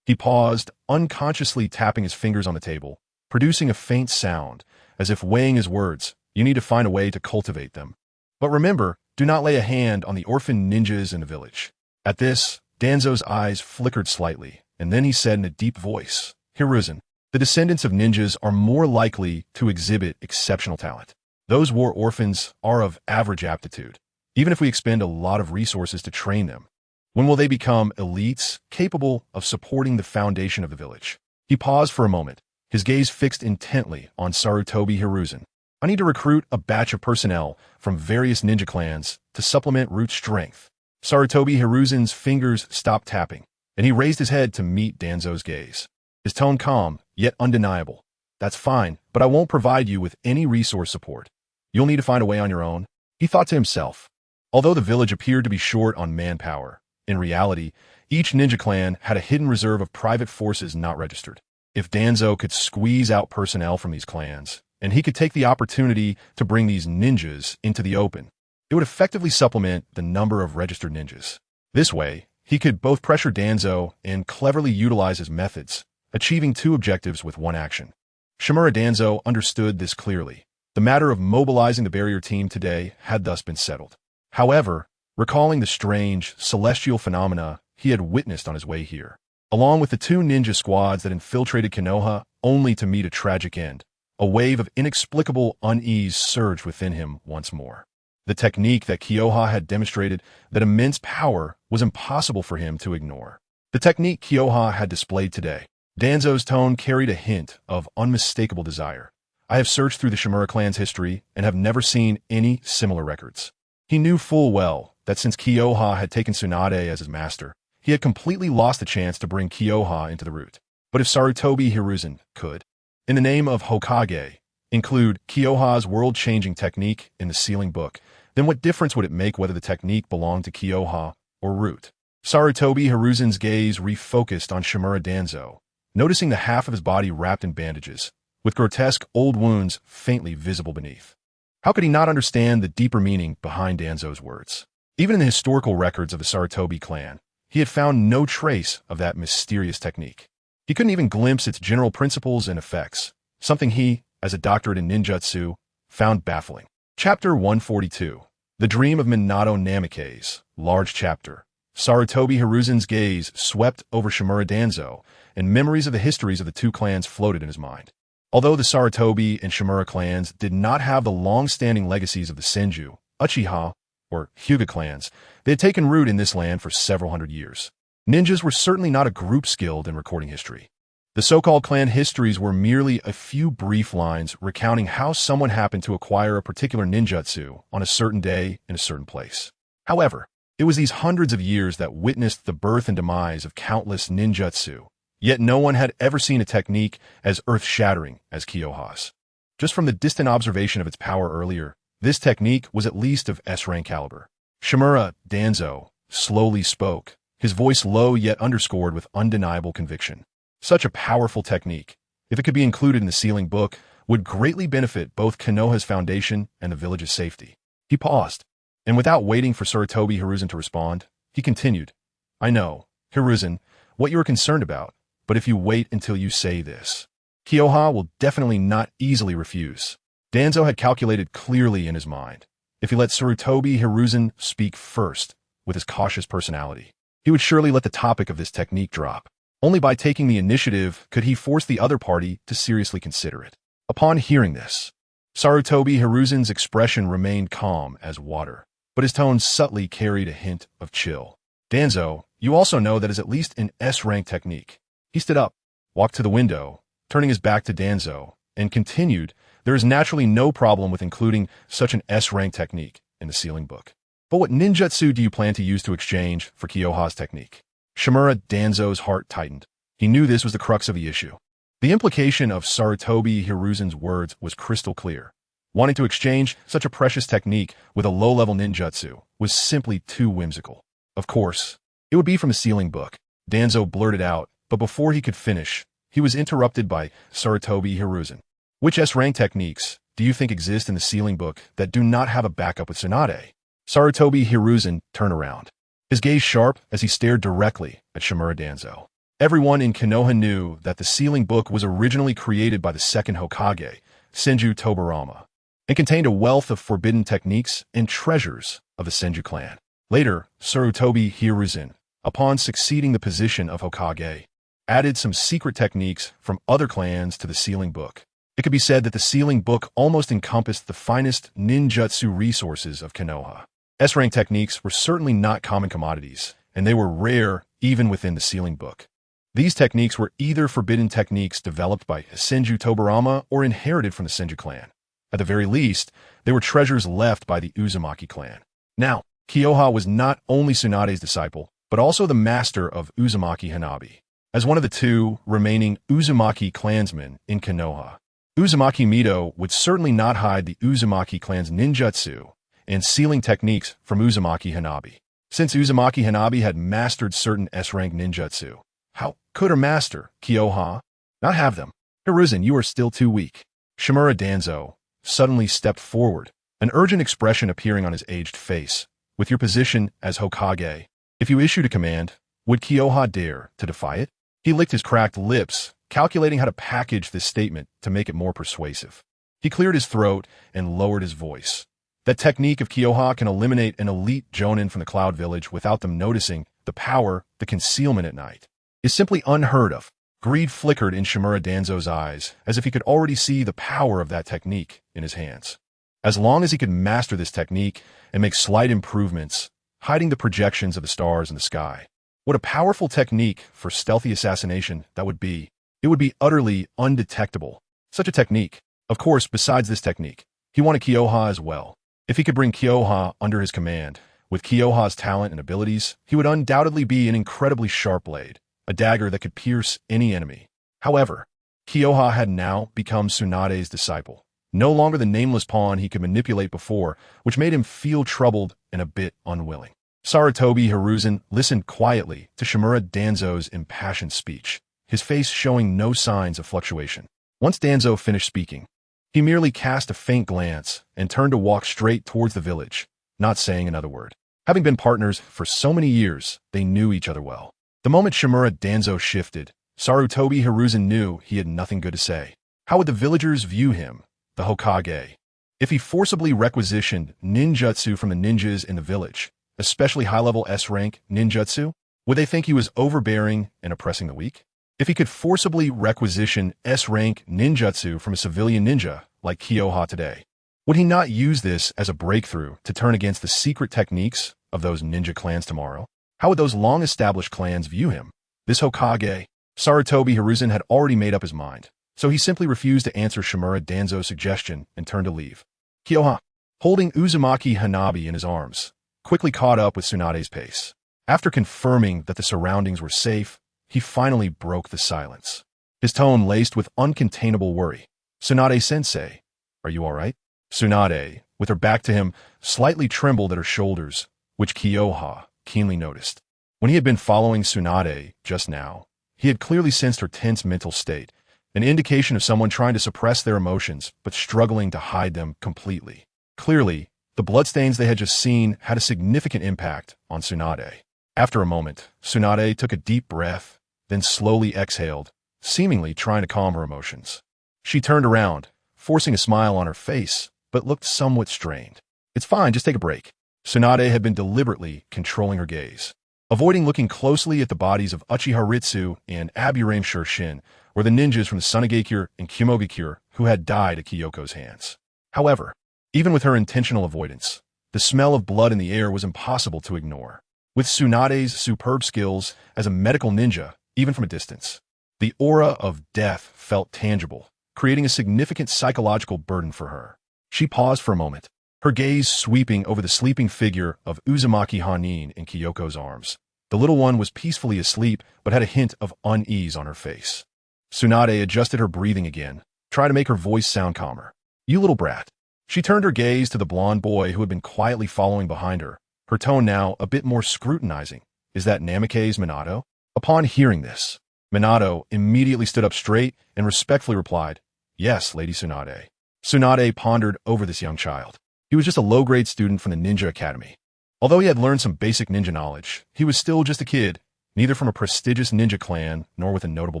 He paused, unconsciously tapping his fingers on the table, producing a faint sound, as if weighing his words. "You need to find a way to cultivate them. But remember, do not lay a hand on the orphan ninjas in the village." At this, Danzo's eyes flickered slightly, and then he said in a deep voice, "Hiruzen, the descendants of ninjas are more likely to exhibit exceptional talent. Those war orphans are of average aptitude, even if we expend a lot of resources to train them. When will they become elites capable of supporting the foundation of the village?" He paused for a moment, his gaze fixed intently on Sarutobi Hiruzen. "I need to recruit a batch of personnel from various ninja clans to supplement Root's strength." Sarutobi Hiruzen's fingers stopped tapping, and he raised his head to meet Danzo's gaze. His tone calm, yet undeniable. "That's fine, but I won't provide you with any resource support. You'll need to find a way on your own," he thought to himself. Although the village appeared to be short on manpower, in reality, each ninja clan had a hidden reserve of private forces not registered. If Danzo could squeeze out personnel from these clans, and he could take the opportunity to bring these ninjas into the open, it would effectively supplement the number of registered ninjas. This way, he could both pressure Danzo and cleverly utilize his methods, achieving 2 objectives with 1 action. Shimura Danzo understood this clearly. The matter of mobilizing the barrier team today had thus been settled. However, recalling the strange, celestial phenomena he had witnessed on his way here, along with the 2 ninja squads that infiltrated Konoha only to meet a tragic end, a wave of inexplicable unease surged within him once more. The technique that Kyoha had demonstrated that immense power was impossible for him to ignore. The technique Kyoha had displayed today. Danzo's tone carried a hint of unmistakable desire. "I have searched through the Shimura clan's history and have never seen any similar records." He knew full well that since Kyoha had taken Tsunade as his master, he had completely lost the chance to bring Kyoha into the root. But if Sarutobi Hiruzen could, in the name of Hokage, include Kyoha's world-changing technique in the sealing book, then what difference would it make whether the technique belonged to Kyoha or Root? Sarutobi Hiruzen's gaze refocused on Shimura Danzo, noticing the half of his body wrapped in bandages, with grotesque old wounds faintly visible beneath. How could he not understand the deeper meaning behind Danzo's words? Even in the historical records of the Sarutobi clan, he had found no trace of that mysterious technique. He couldn't even glimpse its general principles and effects, something he, as a doctorate in ninjutsu, found baffling. Chapter 142. The Dream of Minato Namikaze, Large Chapter. Sarutobi Hiruzen's gaze swept over Shimura Danzo, and memories of the histories of the 2 clans floated in his mind. Although the Sarutobi and Shimura clans did not have the long-standing legacies of the Senju, Uchiha, or Hyuga clans, they had taken root in this land for several hundred years. Ninjas were certainly not a group skilled in recording history. The so-called clan histories were merely a few brief lines recounting how someone happened to acquire a particular ninjutsu on a certain day in a certain place. However, it was these hundreds of years that witnessed the birth and demise of countless ninjutsu, yet no one had ever seen a technique as earth-shattering as Kyoha's. Just from the distant observation of its power earlier, this technique was at least of S-rank caliber. Shimura Danzo slowly spoke, his voice low yet underscored with undeniable conviction. Such a powerful technique, if it could be included in the sealing book, would greatly benefit both Konoha's foundation and the village's safety. He paused, and without waiting for Sarutobi Hiruzen to respond, he continued, "I know, Hiruzen, what you are concerned about, but if you wait until you say this, Kyoha will definitely not easily refuse." Danzo had calculated clearly in his mind. If he let Sarutobi Hiruzen speak first, with his cautious personality, he would surely let the topic of this technique drop. Only by taking the initiative could he force the other party to seriously consider it. Upon hearing this, Sarutobi Hiruzen's expression remained calm as water, but his tone subtly carried a hint of chill. Danzo, you also know that is at least an S-rank technique. He stood up, walked to the window, turning his back to Danzo, and continued, there is naturally no problem with including such an S-rank technique in the sealing book. But what ninjutsu do you plan to use to exchange for Kyoha's technique? Shimura Danzo's heart tightened. He knew this was the crux of the issue. The implication of Sarutobi Hiruzen's words was crystal clear. Wanting to exchange such a precious technique with a low-level ninjutsu was simply too whimsical. Of course, it would be from a sealing book, Danzo blurted out, but before he could finish, he was interrupted by Sarutobi Hiruzen. Which S-rank techniques do you think exist in the sealing book that do not have a backup with Tsunade? Sarutobi Hiruzen turned around, his gaze sharp as he stared directly at Shimura Danzo. Everyone in Konoha knew that the sealing book was originally created by the second Hokage, Senju Tobarama, and contained a wealth of forbidden techniques and treasures of the Senju clan. Later, Sarutobi Hiruzen, upon succeeding the position of Hokage, added some secret techniques from other clans to the sealing book. It could be said that the sealing book almost encompassed the finest ninjutsu resources of Konoha. S-rank techniques were certainly not common commodities, and they were rare even within the sealing book. These techniques were either forbidden techniques developed by Senju Tobarama or inherited from the Senju clan. At the very least, they were treasures left by the Uzumaki clan. Now, Kyoha was not only Tsunade's disciple, but also the master of Uzumaki Hanabi. As one of the two remaining Uzumaki clansmen in Konoha, Uzumaki Mido would certainly not hide the Uzumaki clan's ninjutsu and sealing techniques from Uzumaki Hanabi. Since Uzumaki Hanabi had mastered certain S-rank ninjutsu, how could her master, Kyoha, not have them? Hiruzen, you are still too weak. Shimura Danzo suddenly stepped forward, an urgent expression appearing on his aged face. With your position as Hokage, if you issued a command, would Kyoha dare to defy it? He licked his cracked lips, calculating how to package this statement to make it more persuasive. He cleared his throat and lowered his voice. That technique of Kyoha can eliminate an elite jonin from the Cloud Village without them noticing the power, the concealment at night, is simply unheard of. Greed flickered in Shimura Danzo's eyes, as if he could already see the power of that technique in his hands. As long as he could master this technique and make slight improvements, hiding the projections of the stars in the sky, what a powerful technique for stealthy assassination that would be. It would be utterly undetectable. Such a technique. Of course, besides this technique, he wanted Kyoha as well. If he could bring Kyoha under his command, with Kyoha's talent and abilities, he would undoubtedly be an incredibly sharp blade, a dagger that could pierce any enemy. However, Kyoha had now become Tsunade's disciple, no longer the nameless pawn he could manipulate before, which made him feel troubled and a bit unwilling. Sarutobi Hiruzen listened quietly to Shimura Danzo's impassioned speech, his face showing no signs of fluctuation. Once Danzo finished speaking, he merely cast a faint glance and turned to walk straight towards the village, not saying another word. Having been partners for so many years, they knew each other well. The moment Shimura Danzo shifted, Sarutobi Hiruzen knew he had nothing good to say. How would the villagers view him, the Hokage, if he forcibly requisitioned ninjutsu from the ninjas in the village, especially high-level S-rank ninjutsu? Would they think he was overbearing and oppressing the weak? If he could forcibly requisition S-rank ninjutsu from a civilian ninja like Kyoha today, would he not use this as a breakthrough to turn against the secret techniques of those ninja clans tomorrow? How would those long-established clans view him? This Hokage? Sarutobi Hiruzen had already made up his mind, so he simply refused to answer Shimura Danzo's suggestion and turned to leave. Kyoha, holding Uzumaki Hanabi in his arms, quickly caught up with Tsunade's pace. After confirming that the surroundings were safe, he finally broke the silence, his tone laced with uncontainable worry. Tsunade-sensei, are you all right? Tsunade, with her back to him, slightly trembled at her shoulders, which Kyoha keenly noticed. When he had been following Tsunade just now, he had clearly sensed her tense mental state, an indication of someone trying to suppress their emotions but struggling to hide them completely. Clearly, the bloodstains they had just seen had a significant impact on Tsunade. After a moment, Tsunade took a deep breath, then slowly exhaled, seemingly trying to calm her emotions. She turned around, forcing a smile on her face, but looked somewhat strained. It's fine, just take a break. Tsunade had been deliberately controlling her gaze, avoiding looking closely at the bodies of Uchiha Ritsu and Aburame Shurshin, or the ninjas from the Sunagakure and Kumogakure who had died at Kyoko's hands. However, even with her intentional avoidance, the smell of blood in the air was impossible to ignore. with Tsunade's superb skills as a medical ninja, even from a distance. The aura of death felt tangible, creating a significant psychological burden for her. She paused for a moment, her gaze sweeping over the sleeping figure of Uzumaki Hanin in Kyoko's arms. The little one was peacefully asleep, but had a hint of unease on her face. Tsunade adjusted her breathing again, trying to make her voice sound calmer. "You little brat." She turned her gaze to the blond boy who had been quietly following behind her, her tone now a bit more scrutinizing. "Is that Namikaze Minato?" Upon hearing this, Minato immediately stood up straight and respectfully replied, "Yes, Lady Tsunade." Tsunade pondered over this young child. He was just a low-grade student from the Ninja Academy. Although he had learned some basic ninja knowledge, he was still just a kid, neither from a prestigious ninja clan nor with a notable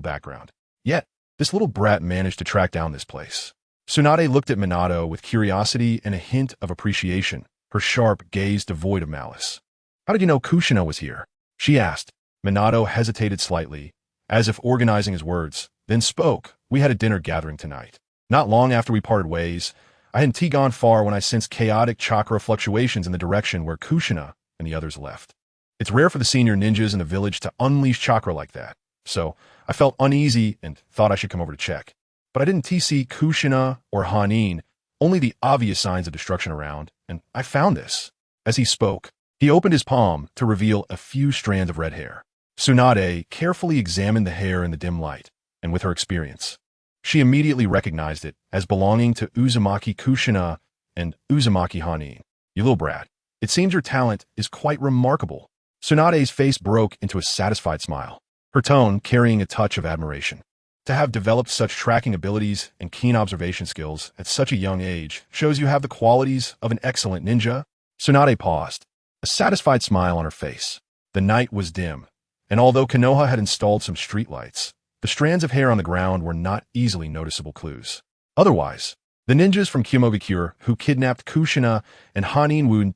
background. Yet, this little brat managed to track down this place. Tsunade looked at Minato with curiosity and a hint of appreciation, her sharp gaze devoid of malice. "How did you know Kushina was here?" she asked. Minato hesitated slightly, as if organizing his words, then spoke. "We had a dinner gathering tonight. Not long after we parted ways, I hadn't gone far when I sensed chaotic chakra fluctuations in the direction where Kushina and the others left. It's rare for the senior ninjas in the village to unleash chakra like that, so I felt uneasy and thought I should come over to check. But I didn't see Kushina or Hanin, only the obvious signs of destruction around, and I found this." As he spoke, he opened his palm to reveal a few strands of red hair. Tsunade carefully examined the hair in the dim light, and with her experience, she immediately recognized it as belonging to Uzumaki Kushina and Uzumaki Hanin. "You little brat, it seems your talent is quite remarkable." Tsunade's face broke into a satisfied smile, her tone carrying a touch of admiration. "To have developed such tracking abilities and keen observation skills at such a young age shows you have the qualities of an excellent ninja." Tsunade paused, a satisfied smile on her face. The night was dim, and although Konoha had installed some streetlights, the strands of hair on the ground were not easily noticeable clues. Otherwise, the ninjas from Qingye who kidnapped Kushina and Hanin would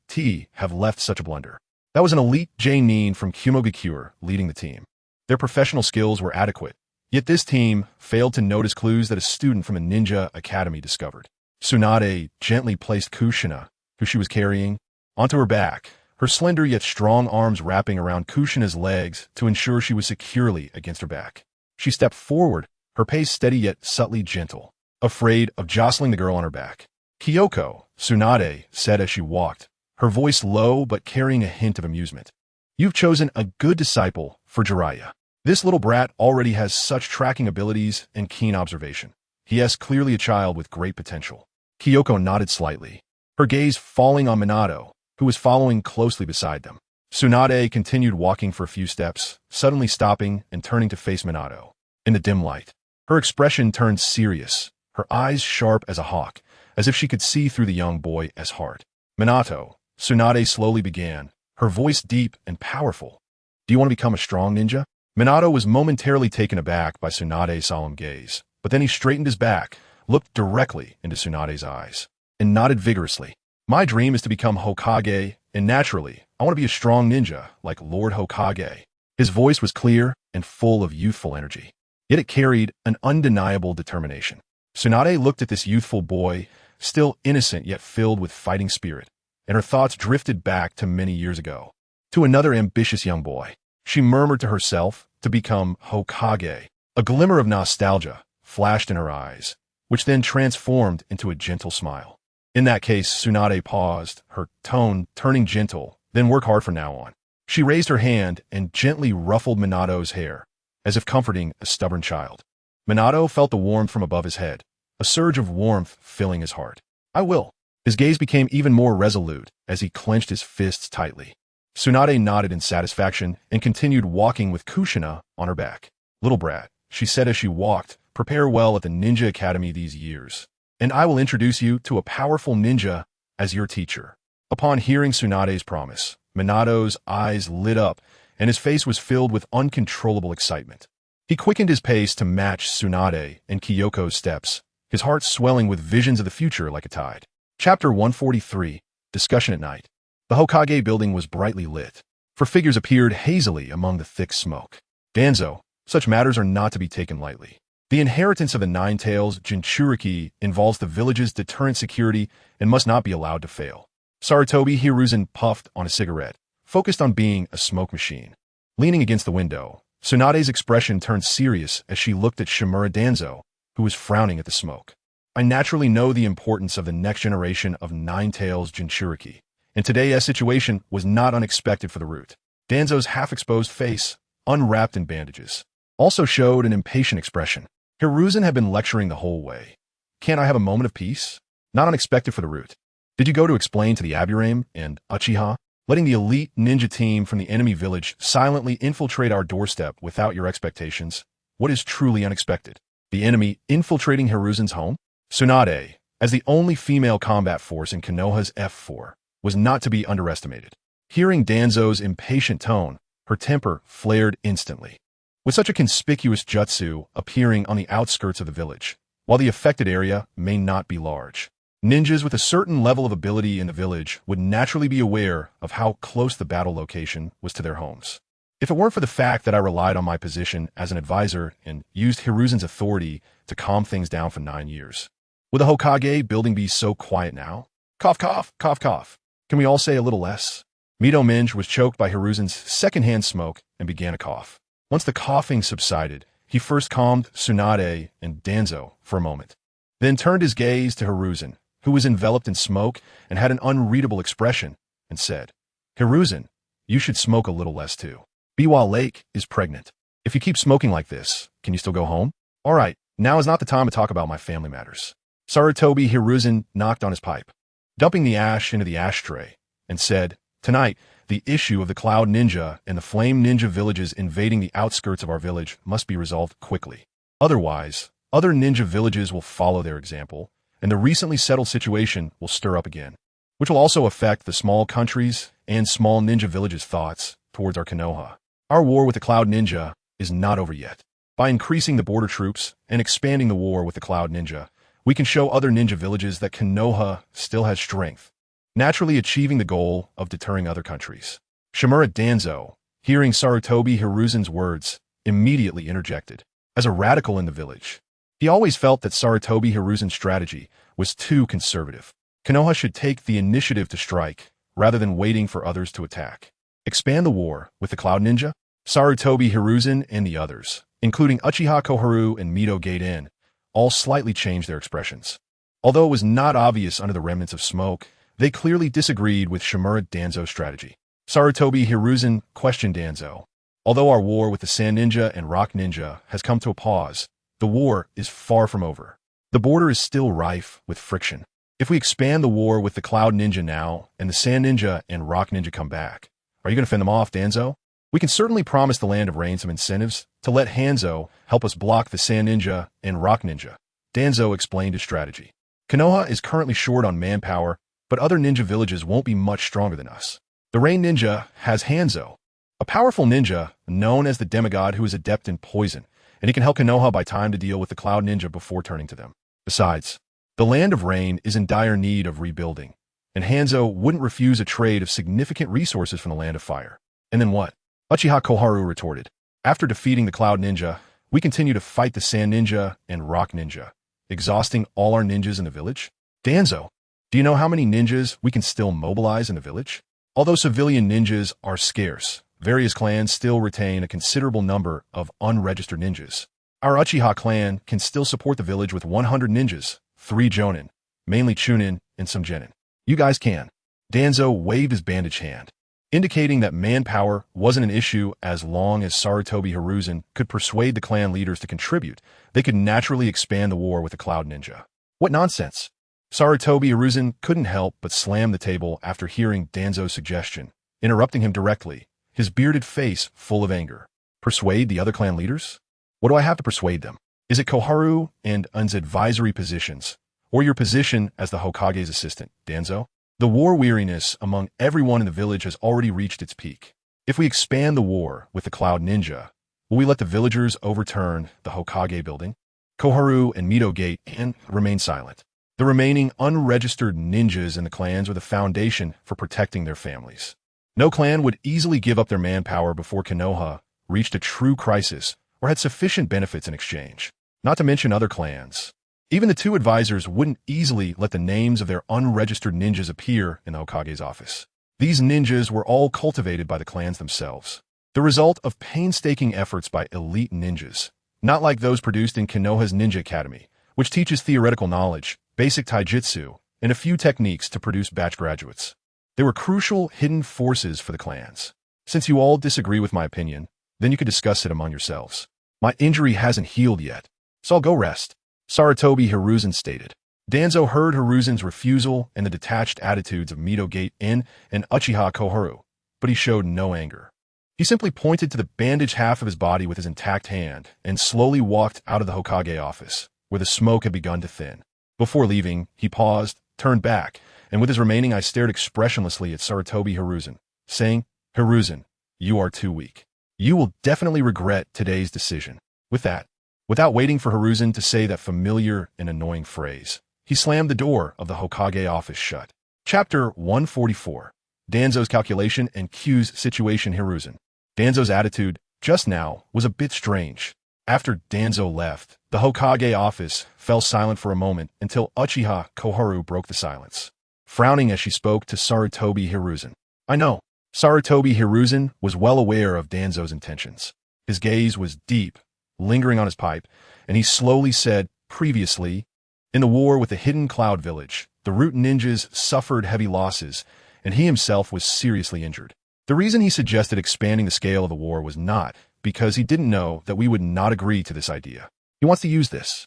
have left such a blunder. That was an elite Genin from Qingye leading the team. Their professional skills were adequate, yet this team failed to notice clues that a student from a ninja academy discovered. Tsunade gently placed Kushina, who she was carrying, onto her back, her slender yet strong arms wrapping around Kushina's legs to ensure she was securely against her back. She stepped forward, her pace steady yet subtly gentle, afraid of jostling the girl on her back. "Kyoko," Tsunade said as she walked, her voice low but carrying a hint of amusement. "You've chosen a good disciple for Jiraiya. This little brat already has such tracking abilities and keen observation. He is clearly a child with great potential." Kyoko nodded slightly, her gaze falling on Minato, who was following closely beside them. Tsunade continued walking for a few steps, suddenly stopping and turning to face Minato. In the dim light, her expression turned serious, her eyes sharp as a hawk, as if she could see through the young boy as heart. "Minato," Tsunade slowly began, her voice deep and powerful. "Do you want to become a strong ninja?" Minato was momentarily taken aback by Tsunade's solemn gaze, but then he straightened his back, looked directly into Tsunade's eyes, and nodded vigorously. "My dream is to become Hokage, and naturally, I want to be a strong ninja like Lord Hokage." His voice was clear and full of youthful energy, yet it carried an undeniable determination. Tsunade looked at this youthful boy, still innocent yet filled with fighting spirit, and her thoughts drifted back to many years ago, to another ambitious young boy. She murmured to herself to become Hokage. A glimmer of nostalgia flashed in her eyes, which then transformed into a gentle smile. In that case, Tsunade paused, her tone turning gentle. "Then work hard from now on." She raised her hand and gently ruffled Minato's hair, as if comforting a stubborn child. Minato felt the warmth from above his head, a surge of warmth filling his heart. "I will." His gaze became even more resolute as he clenched his fists tightly. Tsunade nodded in satisfaction and continued walking with Kushina on her back. "Little brat," she said as she walked, "prepare well at the Ninja Academy these years, and I will introduce you to a powerful ninja as your teacher." Upon hearing Tsunade's promise, Minato's eyes lit up and his face was filled with uncontrollable excitement. He quickened his pace to match Tsunade and Kyoko's steps, his heart swelling with visions of the future like a tide. Chapter 143, Discussion at Night. The Hokage building was brightly lit, for figures appeared hazily among the thick smoke. "Danzo, such matters are not to be taken lightly. The inheritance of the Nine Tails Jinchuriki involves the village's deterrent security and must not be allowed to fail." Sarutobi Hiruzen puffed on a cigarette, focused on being a smoke machine. Leaning against the window, Tsunade's expression turned serious as she looked at Shimura Danzo, who was frowning at the smoke. I naturally know the importance of the next generation of Nine-Tails Jinchuriki, and today's situation was not unexpected for the root. Danzo's half-exposed face, unwrapped in bandages, also showed an impatient expression. Hiruzen had been lecturing the whole way. Can't I have a moment of peace? Not unexpected for the root. Did you go to explain to the Aburame and Uchiha? Letting the elite ninja team from the enemy village silently infiltrate our doorstep without your expectations? What is truly unexpected? The enemy infiltrating Hiruzen's home? Tsunade, as the only female combat force in Konoha's F4, was not to be underestimated. Hearing Danzo's impatient tone, her temper flared instantly. With such a conspicuous jutsu appearing on the outskirts of the village, while the affected area may not be large, ninjas with a certain level of ability in the village would naturally be aware of how close the battle location was to their homes. If it weren't for the fact that I relied on my position as an advisor and used Hiruzen's authority to calm things down for 9 years, would the Hokage building be so quiet now? Cough, cough, cough, cough. Can we all say a little less? Mito Minge was choked by Hiruzen's secondhand smoke and began a cough. Once the coughing subsided, he first calmed Tsunade and Danzo for a moment, then turned his gaze to Hiruzen, who was enveloped in smoke and had an unreadable expression, and said, Hiruzen, you should smoke a little less too. Biwa Lake is pregnant. If you keep smoking like this, can you still go home? All right, now is not the time to talk about my family matters. Sarutobi Hiruzen knocked on his pipe, dumping the ash into the ashtray, and said, Tonight, the issue of the Cloud Ninja and the Flame Ninja villages invading the outskirts of our village must be resolved quickly. Otherwise, other ninja villages will follow their example, and the recently settled situation will stir up again, which will also affect the small countries and small ninja villages' thoughts towards our Konoha. Our war with the Cloud Ninja is not over yet. By increasing the border troops and expanding the war with the Cloud Ninja, we can show other ninja villages that Konoha still has strength, naturally achieving the goal of deterring other countries. Shimura Danzo, hearing Sarutobi Hiruzen's words, immediately interjected. As a radical in the village, he always felt that Sarutobi Hiruzen's strategy was too conservative. Konoha should take the initiative to strike, rather than waiting for others to attack. Expand the war with the Cloud Ninja? Sarutobi Hiruzen and the others, including Uchiha Koharu and Mito Genin, all slightly changed their expressions. Although it was not obvious under the remnants of smoke, they clearly disagreed with Shimura Danzo's strategy. Sarutobi Hiruzen questioned Danzo. Although our war with the Sand Ninja and Rock Ninja has come to a pause, the war is far from over. The border is still rife with friction. If we expand the war with the Cloud Ninja now, and the Sand Ninja and Rock Ninja come back, are you going to fend them off, Danzo? We can certainly promise the Land of Rain some incentives to let Hanzo help us block the Sand Ninja and Rock Ninja. Danzo explained his strategy. Konoha is currently short on manpower, but other ninja villages won't be much stronger than us. The Rain Ninja has Hanzo, a powerful ninja known as the demigod who is adept in poison, and he can help Konoha buy time to deal with the Cloud Ninja before turning to them. Besides, the Land of Rain is in dire need of rebuilding, and Hanzo wouldn't refuse a trade of significant resources from the Land of Fire. And then what? Uchiha Koharu retorted. After defeating the Cloud Ninja, we continue to fight the Sand Ninja and Rock Ninja, exhausting all our ninjas in the village? Danzo, do you know how many ninjas we can still mobilize in the village? Although civilian ninjas are scarce, various clans still retain a considerable number of unregistered ninjas. Our Uchiha clan can still support the village with 100 ninjas, 3 Jonin, mainly Chunin, and some Genin. You guys can. Danzo waved his bandaged hand, indicating that manpower wasn't an issue as long as Sarutobi Hiruzen could persuade the clan leaders to contribute. They could naturally expand the war with the Cloud Ninja. What nonsense! Sarutobi Hiruzen couldn't help but slam the table after hearing Danzo's suggestion, interrupting him directly, his bearded face full of anger. Persuade the other clan leaders? What do I have to persuade them? Is it Koharu and Un's advisory positions, or your position as the Hokage's assistant, Danzo? The war weariness among everyone in the village has already reached its peak. If we expand the war with the Cloud Ninja, will we let the villagers overturn the Hokage building? Koharu and Mito Gate and remain silent. The remaining unregistered ninjas in the clans are the foundation for protecting their families. No clan would easily give up their manpower before Konoha reached a true crisis or had sufficient benefits in exchange, not to mention other clans. Even the 2 advisors wouldn't easily let the names of their unregistered ninjas appear in the Hokage's office. These ninjas were all cultivated by the clans themselves, the result of painstaking efforts by elite ninjas, not like those produced in Konoha's Ninja Academy, which teaches theoretical knowledge, basic taijutsu, and a few techniques to produce batch graduates. They were crucial hidden forces for the clans. Since you all disagree with my opinion, then you could discuss it among yourselves. My injury hasn't healed yet, so I'll go rest, Sarutobi Hiruzen stated. Danzo heard Hiruzen's refusal and the detached attitudes of Genin and Uchiha Koharu, but he showed no anger. He simply pointed to the bandaged half of his body with his intact hand and slowly walked out of the Hokage office, where the smoke had begun to thin. Before leaving, he paused, turned back, and with his remaining eye stared expressionlessly at Sarutobi Hiruzen, saying, "Hiruzen, you are too weak. You will definitely regret today's decision." With that, without waiting for Hiruzen to say that familiar and annoying phrase, he slammed the door of the Hokage office shut. Chapter 144. Danzo's Calculation and Q's Situation. Hiruzen. Danzo's attitude, just now, was a bit strange. After Danzo left, the Hokage office fell silent for a moment until Uchiha Koharu broke the silence, frowning as she spoke to Sarutobi Hiruzen. I know. Sarutobi Hiruzen was well aware of Danzo's intentions. His gaze was deep, lingering on his pipe, and he slowly said, previously, in the war with the Hidden Cloud Village, the Root ninjas suffered heavy losses, and he himself was seriously injured. The reason he suggested expanding the scale of the war was not because he didn't know that we would not agree to this idea. He wants to use this.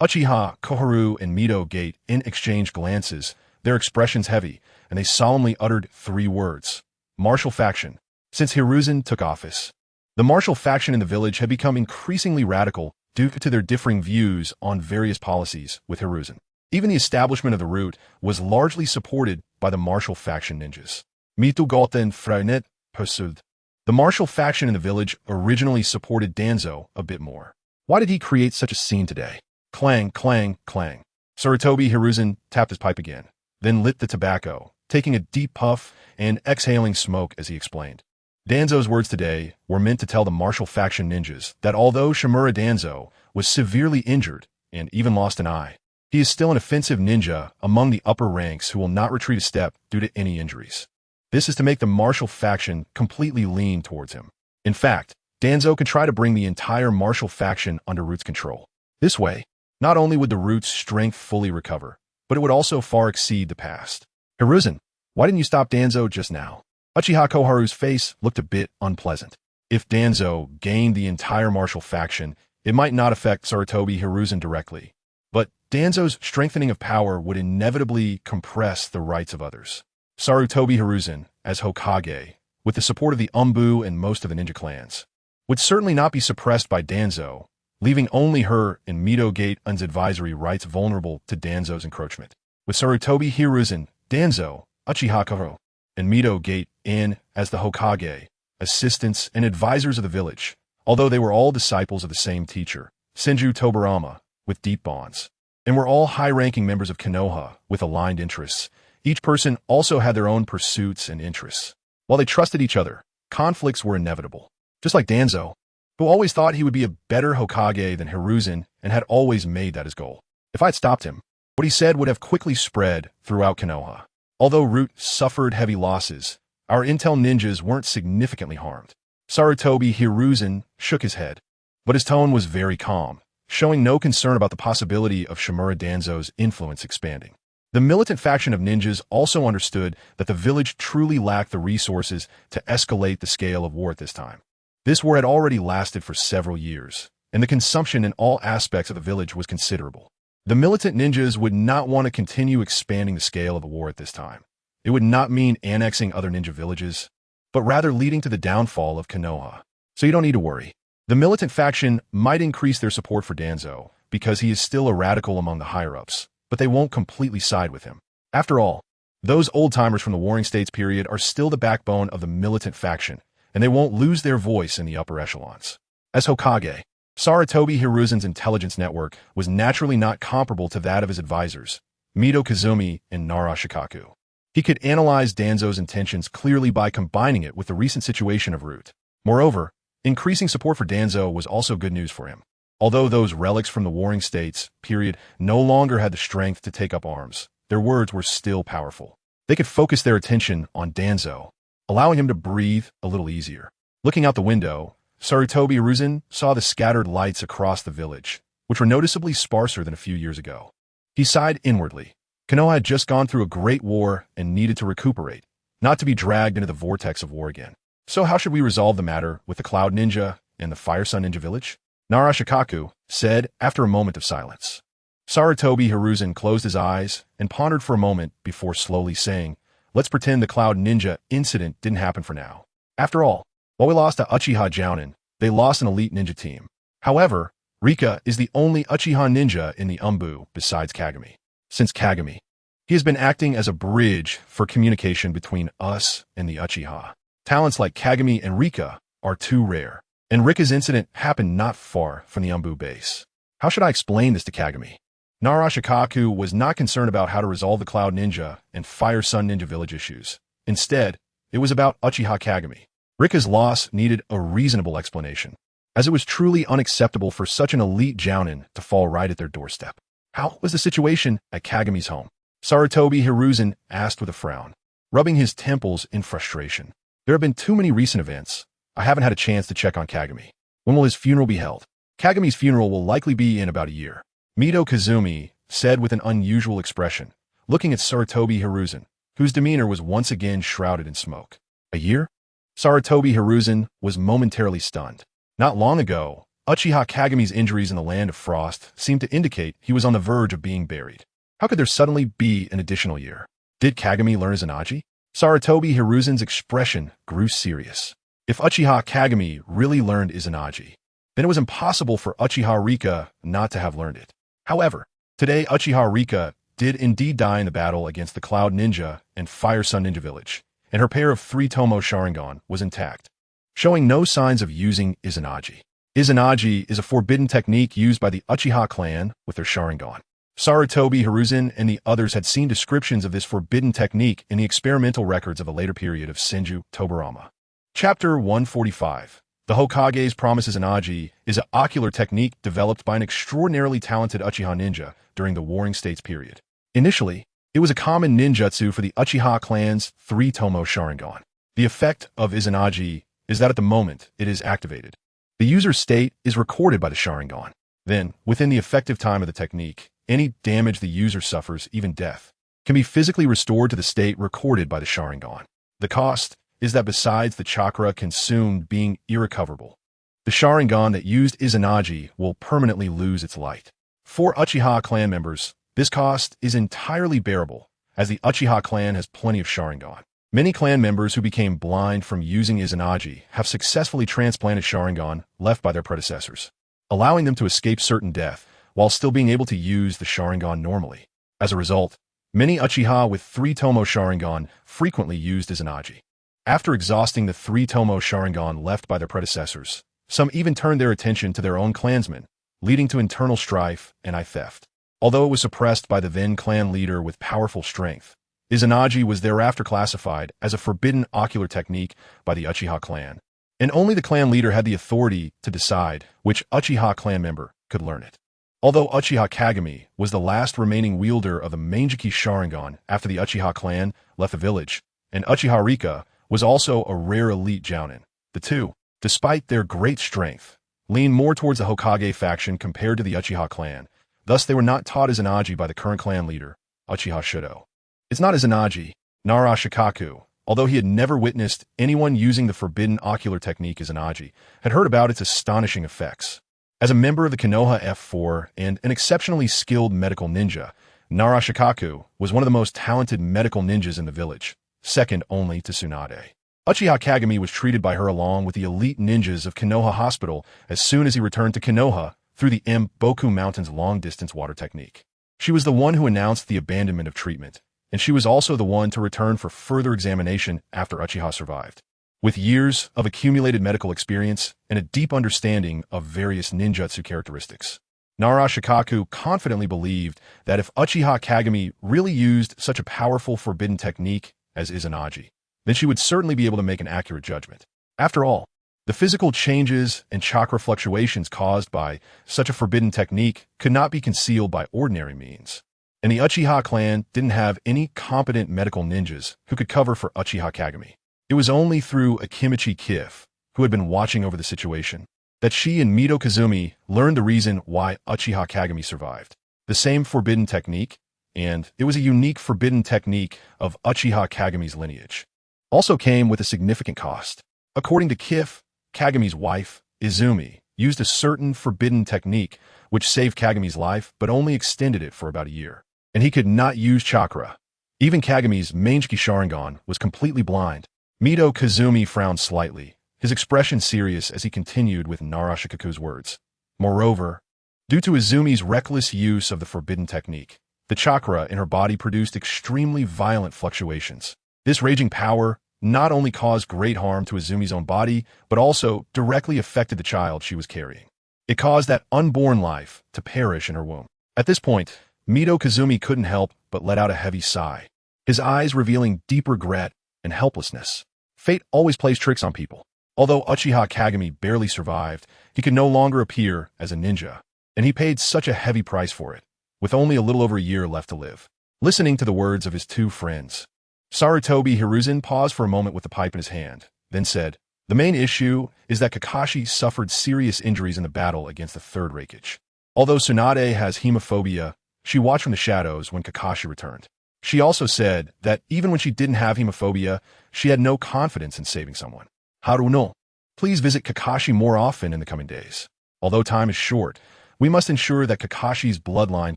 Uchiha, Koharu, and Genin exchanged glances, their expressions heavy, and they solemnly uttered 3 words. Martial faction. Since Hiruzen took office, the martial faction in the village had become increasingly radical due to their differing views on various policies with Hiruzen. Even the establishment of the Root was largely supported by the martial faction ninjas. Mitu Galten Freinet pursued. The martial faction in the village originally supported Danzo a bit more. Why did he create such a scene today? Clang, clang, clang. Sarutobi Hiruzen tapped his pipe again, then lit the tobacco, taking a deep puff and exhaling smoke as he explained. Danzo's words today were meant to tell the martial faction ninjas that although Shimura Danzo was severely injured and even lost an eye, he is still an offensive ninja among the upper ranks who will not retreat a step due to any injuries. This is to make the martial faction completely lean towards him. In fact, Danzo can try to bring the entire martial faction under Root's control. This way, not only would the Root's strength fully recover, but it would also far exceed the past. Hiruzen, why didn't you stop Danzo just now? Uchiha Koharu's face looked a bit unpleasant. If Danzo gained the entire martial faction, it might not affect Sarutobi Hiruzen directly, but Danzo's strengthening of power would inevitably compress the rights of others. Sarutobi Hiruzen, as Hokage, with the support of the Umbu and most of the ninja clans, would certainly not be suppressed by Danzo, leaving only her and Genin's advisory rights vulnerable to Danzo's encroachment. With Sarutobi Hiruzen, Danzo, Uchiha Koharu, and Genin as the Hokage, assistants, and advisors of the village, although they were all disciples of the same teacher, Senju Tobarama, with deep bonds, and were all high-ranking members of Konoha with aligned interests. Each person also had their own pursuits and interests. While they trusted each other, conflicts were inevitable. Just like Danzo, who always thought he would be a better Hokage than Hiruzen and had always made that his goal. If I had stopped him, what he said would have quickly spread throughout Konoha. Although Root suffered heavy losses, our intel ninjas weren't significantly harmed. Sarutobi Hiruzen shook his head, but his tone was very calm, showing no concern about the possibility of Shimura Danzo's influence expanding. The militant faction of ninjas also understood that the village truly lacked the resources to escalate the scale of war at this time. This war had already lasted for several years, and the consumption in all aspects of the village was considerable. The militant ninjas would not want to continue expanding the scale of the war at this time. It would not mean annexing other ninja villages, but rather leading to the downfall of Konoha. So you don't need to worry. The militant faction might increase their support for Danzo because he is still a radical among the higher-ups, but they won't completely side with him. After all, those old-timers from the Warring States period are still the backbone of the militant faction, and they won't lose their voice in the upper echelons. As Hokage, Sarutobi Hiruzen's intelligence network was naturally not comparable to that of his advisors, Mido Kazumi and Nara Shikaku. He could analyze Danzo's intentions clearly by combining it with the recent situation of Root. Moreover, increasing support for Danzo was also good news for him. Although those relics from the Warring States period no longer had the strength to take up arms, their words were still powerful. they could focus their attention on Danzo, allowing him to breathe a little easier. Looking out the window, Sarutobi Hiruzen saw the scattered lights across the village, which were noticeably sparser than a few years ago. He sighed inwardly. Konoha had just gone through a great war and needed to recuperate, not to be dragged into the vortex of war again. So how should we resolve the matter with the Cloud Ninja and the Fire Sun Ninja village? Narashikaku said after a moment of silence. Sarutobi Hiruzen closed his eyes and pondered for a moment before slowly saying, "Let's pretend the Cloud Ninja incident didn't happen for now. After all, while we lost to Uchiha Jounin, they lost an elite ninja team. However, Rika is the only Uchiha ninja in the Umbu besides Kagami. Since Kagami, he has been acting as a bridge for communication between us and the Uchiha. Talents like Kagami and Rika are too rare, and Rika's incident happened not far from the Umbu base. How should I explain this to Kagami?" Narashikaku was not concerned about how to resolve the Cloud Ninja and Fire Sun Ninja village issues. Instead, it was about Uchiha Kagami. Rika's loss needed a reasonable explanation, as it was truly unacceptable for such an elite Jounin to fall right at their doorstep. How was the situation at Kagami's home? Sarutobi Hiruzen asked with a frown, rubbing his temples in frustration. There have been too many recent events. I haven't had a chance to check on Kagami. When will his funeral be held? Kagami's funeral will likely be in about a year. Mito Kazumi said with an unusual expression, looking at Sarutobi Hiruzen, whose demeanor was once again shrouded in smoke. A year? Sarutobi Hiruzen was momentarily stunned. Not long ago, Uchiha Kagami's injuries in the Land of Frost seemed to indicate he was on the verge of being buried. How could there suddenly be an additional year? Did Kagami learn Izanaji? Sarutobi Hiruzen's expression grew serious. If Uchiha Kagami really learned Izanaji, then it was impossible for Uchiha Rika not to have learned it. However, today Uchiha Rika did indeed die in the battle against the Cloud Ninja and Fire Sun Ninja village, and her pair of 3 Tomo Sharingan was intact, showing no signs of using Izanaji. Izanaji is a forbidden technique used by the Uchiha clan with their Sharingan. Sarutobi Hiruzen and the others had seen descriptions of this forbidden technique in the experimental records of a later period of Senju Tobarama. Chapter 145. The Hokage's Promise Izanaji is an ocular technique developed by an extraordinarily talented Uchiha ninja during the Warring States period. Initially, it was a common ninjutsu for the Uchiha clan's 3 Tomo Sharingan. The effect of Izanaji is that at the moment it is activated, the user's state is recorded by the Sharingan. Then, within the effective time of the technique, any damage the user suffers, even death, can be physically restored to the state recorded by the Sharingan. The cost is that besides the chakra consumed being irrecoverable, the Sharingan that used Izanaji will permanently lose its light. For Uchiha clan members, this cost is entirely bearable, as the Uchiha clan has plenty of Sharingan. Many clan members who became blind from using Izanaji have successfully transplanted Sharingan left by their predecessors, allowing them to escape certain death while still being able to use the Sharingan normally. As a result, many Uchiha with 3 Tomo Sharingan frequently used Izanaji. After exhausting the 3 Tomo Sharingan left by their predecessors, some even turned their attention to their own clansmen, leading to internal strife and eye theft. Although it was suppressed by the then clan leader with powerful strength, Izanaji was thereafter classified as a forbidden ocular technique by the Uchiha clan, and only the clan leader had the authority to decide which Uchiha clan member could learn it. Although Uchiha Kagami was the last remaining wielder of the Manjiki Sharingan after the Uchiha clan left the village, and Uchiha Rika was also a rare elite Jounin, the two, despite their great strength, leaned more towards the Hokage faction compared to the Uchiha clan. Thus, they were not taught Izanaji by the current clan leader, Uchiha Shudo. It's not Izanaji, Narashikaku, although he had never witnessed anyone using the forbidden ocular technique Izanaji, had heard about its astonishing effects. As a member of the Konoha F4 and an exceptionally skilled medical ninja, Narashikaku was one of the most talented medical ninjas in the village, second only to Tsunade. Uchiha Kagami was treated by her along with the elite ninjas of Konoha Hospital as soon as he returned to Konoha through the Boku Mountain's long-distance water technique. She was the one who announced the abandonment of treatment, and she was also the one to return for further examination after Uchiha survived. With years of accumulated medical experience and a deep understanding of various ninjutsu characteristics, Narashikaku confidently believed that if Uchiha Kagami really used such a powerful forbidden technique as Izanaji, then she would certainly be able to make an accurate judgment. After all, the physical changes and chakra fluctuations caused by such a forbidden technique could not be concealed by ordinary means. and the Uchiha clan didn't have any competent medical ninjas who could cover for Uchiha Kagami. It was only through Akimichi Kif, who had been watching over the situation, that she and Mito Kazumi learned the reason why Uchiha Kagami survived. The same forbidden technique, and it was a unique forbidden technique of Uchiha Kagami's lineage, also came with a significant cost. According to Kif, Kagami's wife, Izumi, used a certain forbidden technique which saved Kagami's life but only extended it for about a year. And he could not use chakra. Even Kagami's Mangekyou Sharingan was completely blind. Mito Kazumi frowned slightly, his expression serious as he continued with Narashikaku's words. Moreover, due to Izumi's reckless use of the forbidden technique, the chakra in her body produced extremely violent fluctuations. This raging power not only caused great harm to Izumi's own body, but also directly affected the child she was carrying. It caused that unborn life to perish in her womb. At this point, Mito Kazumi couldn't help but let out a heavy sigh, his eyes revealing deep regret and helplessness. Fate always plays tricks on people. Although Uchiha Kagami barely survived, he could no longer appear as a ninja, and he paid such a heavy price for it, with only a little over a year left to live. Listening to the words of his two friends, Sarutobi Hiruzen paused for a moment with the pipe in his hand, then said, "The main issue is that Kakashi suffered serious injuries in the battle against the third Reikage. Although Tsunade has hemophobia, she watched from the shadows when Kakashi returned. She also said that even when she didn't have hemophobia, she had no confidence in saving someone. Haruno, please visit Kakashi more often in the coming days. Although time is short, we must ensure that Kakashi's bloodline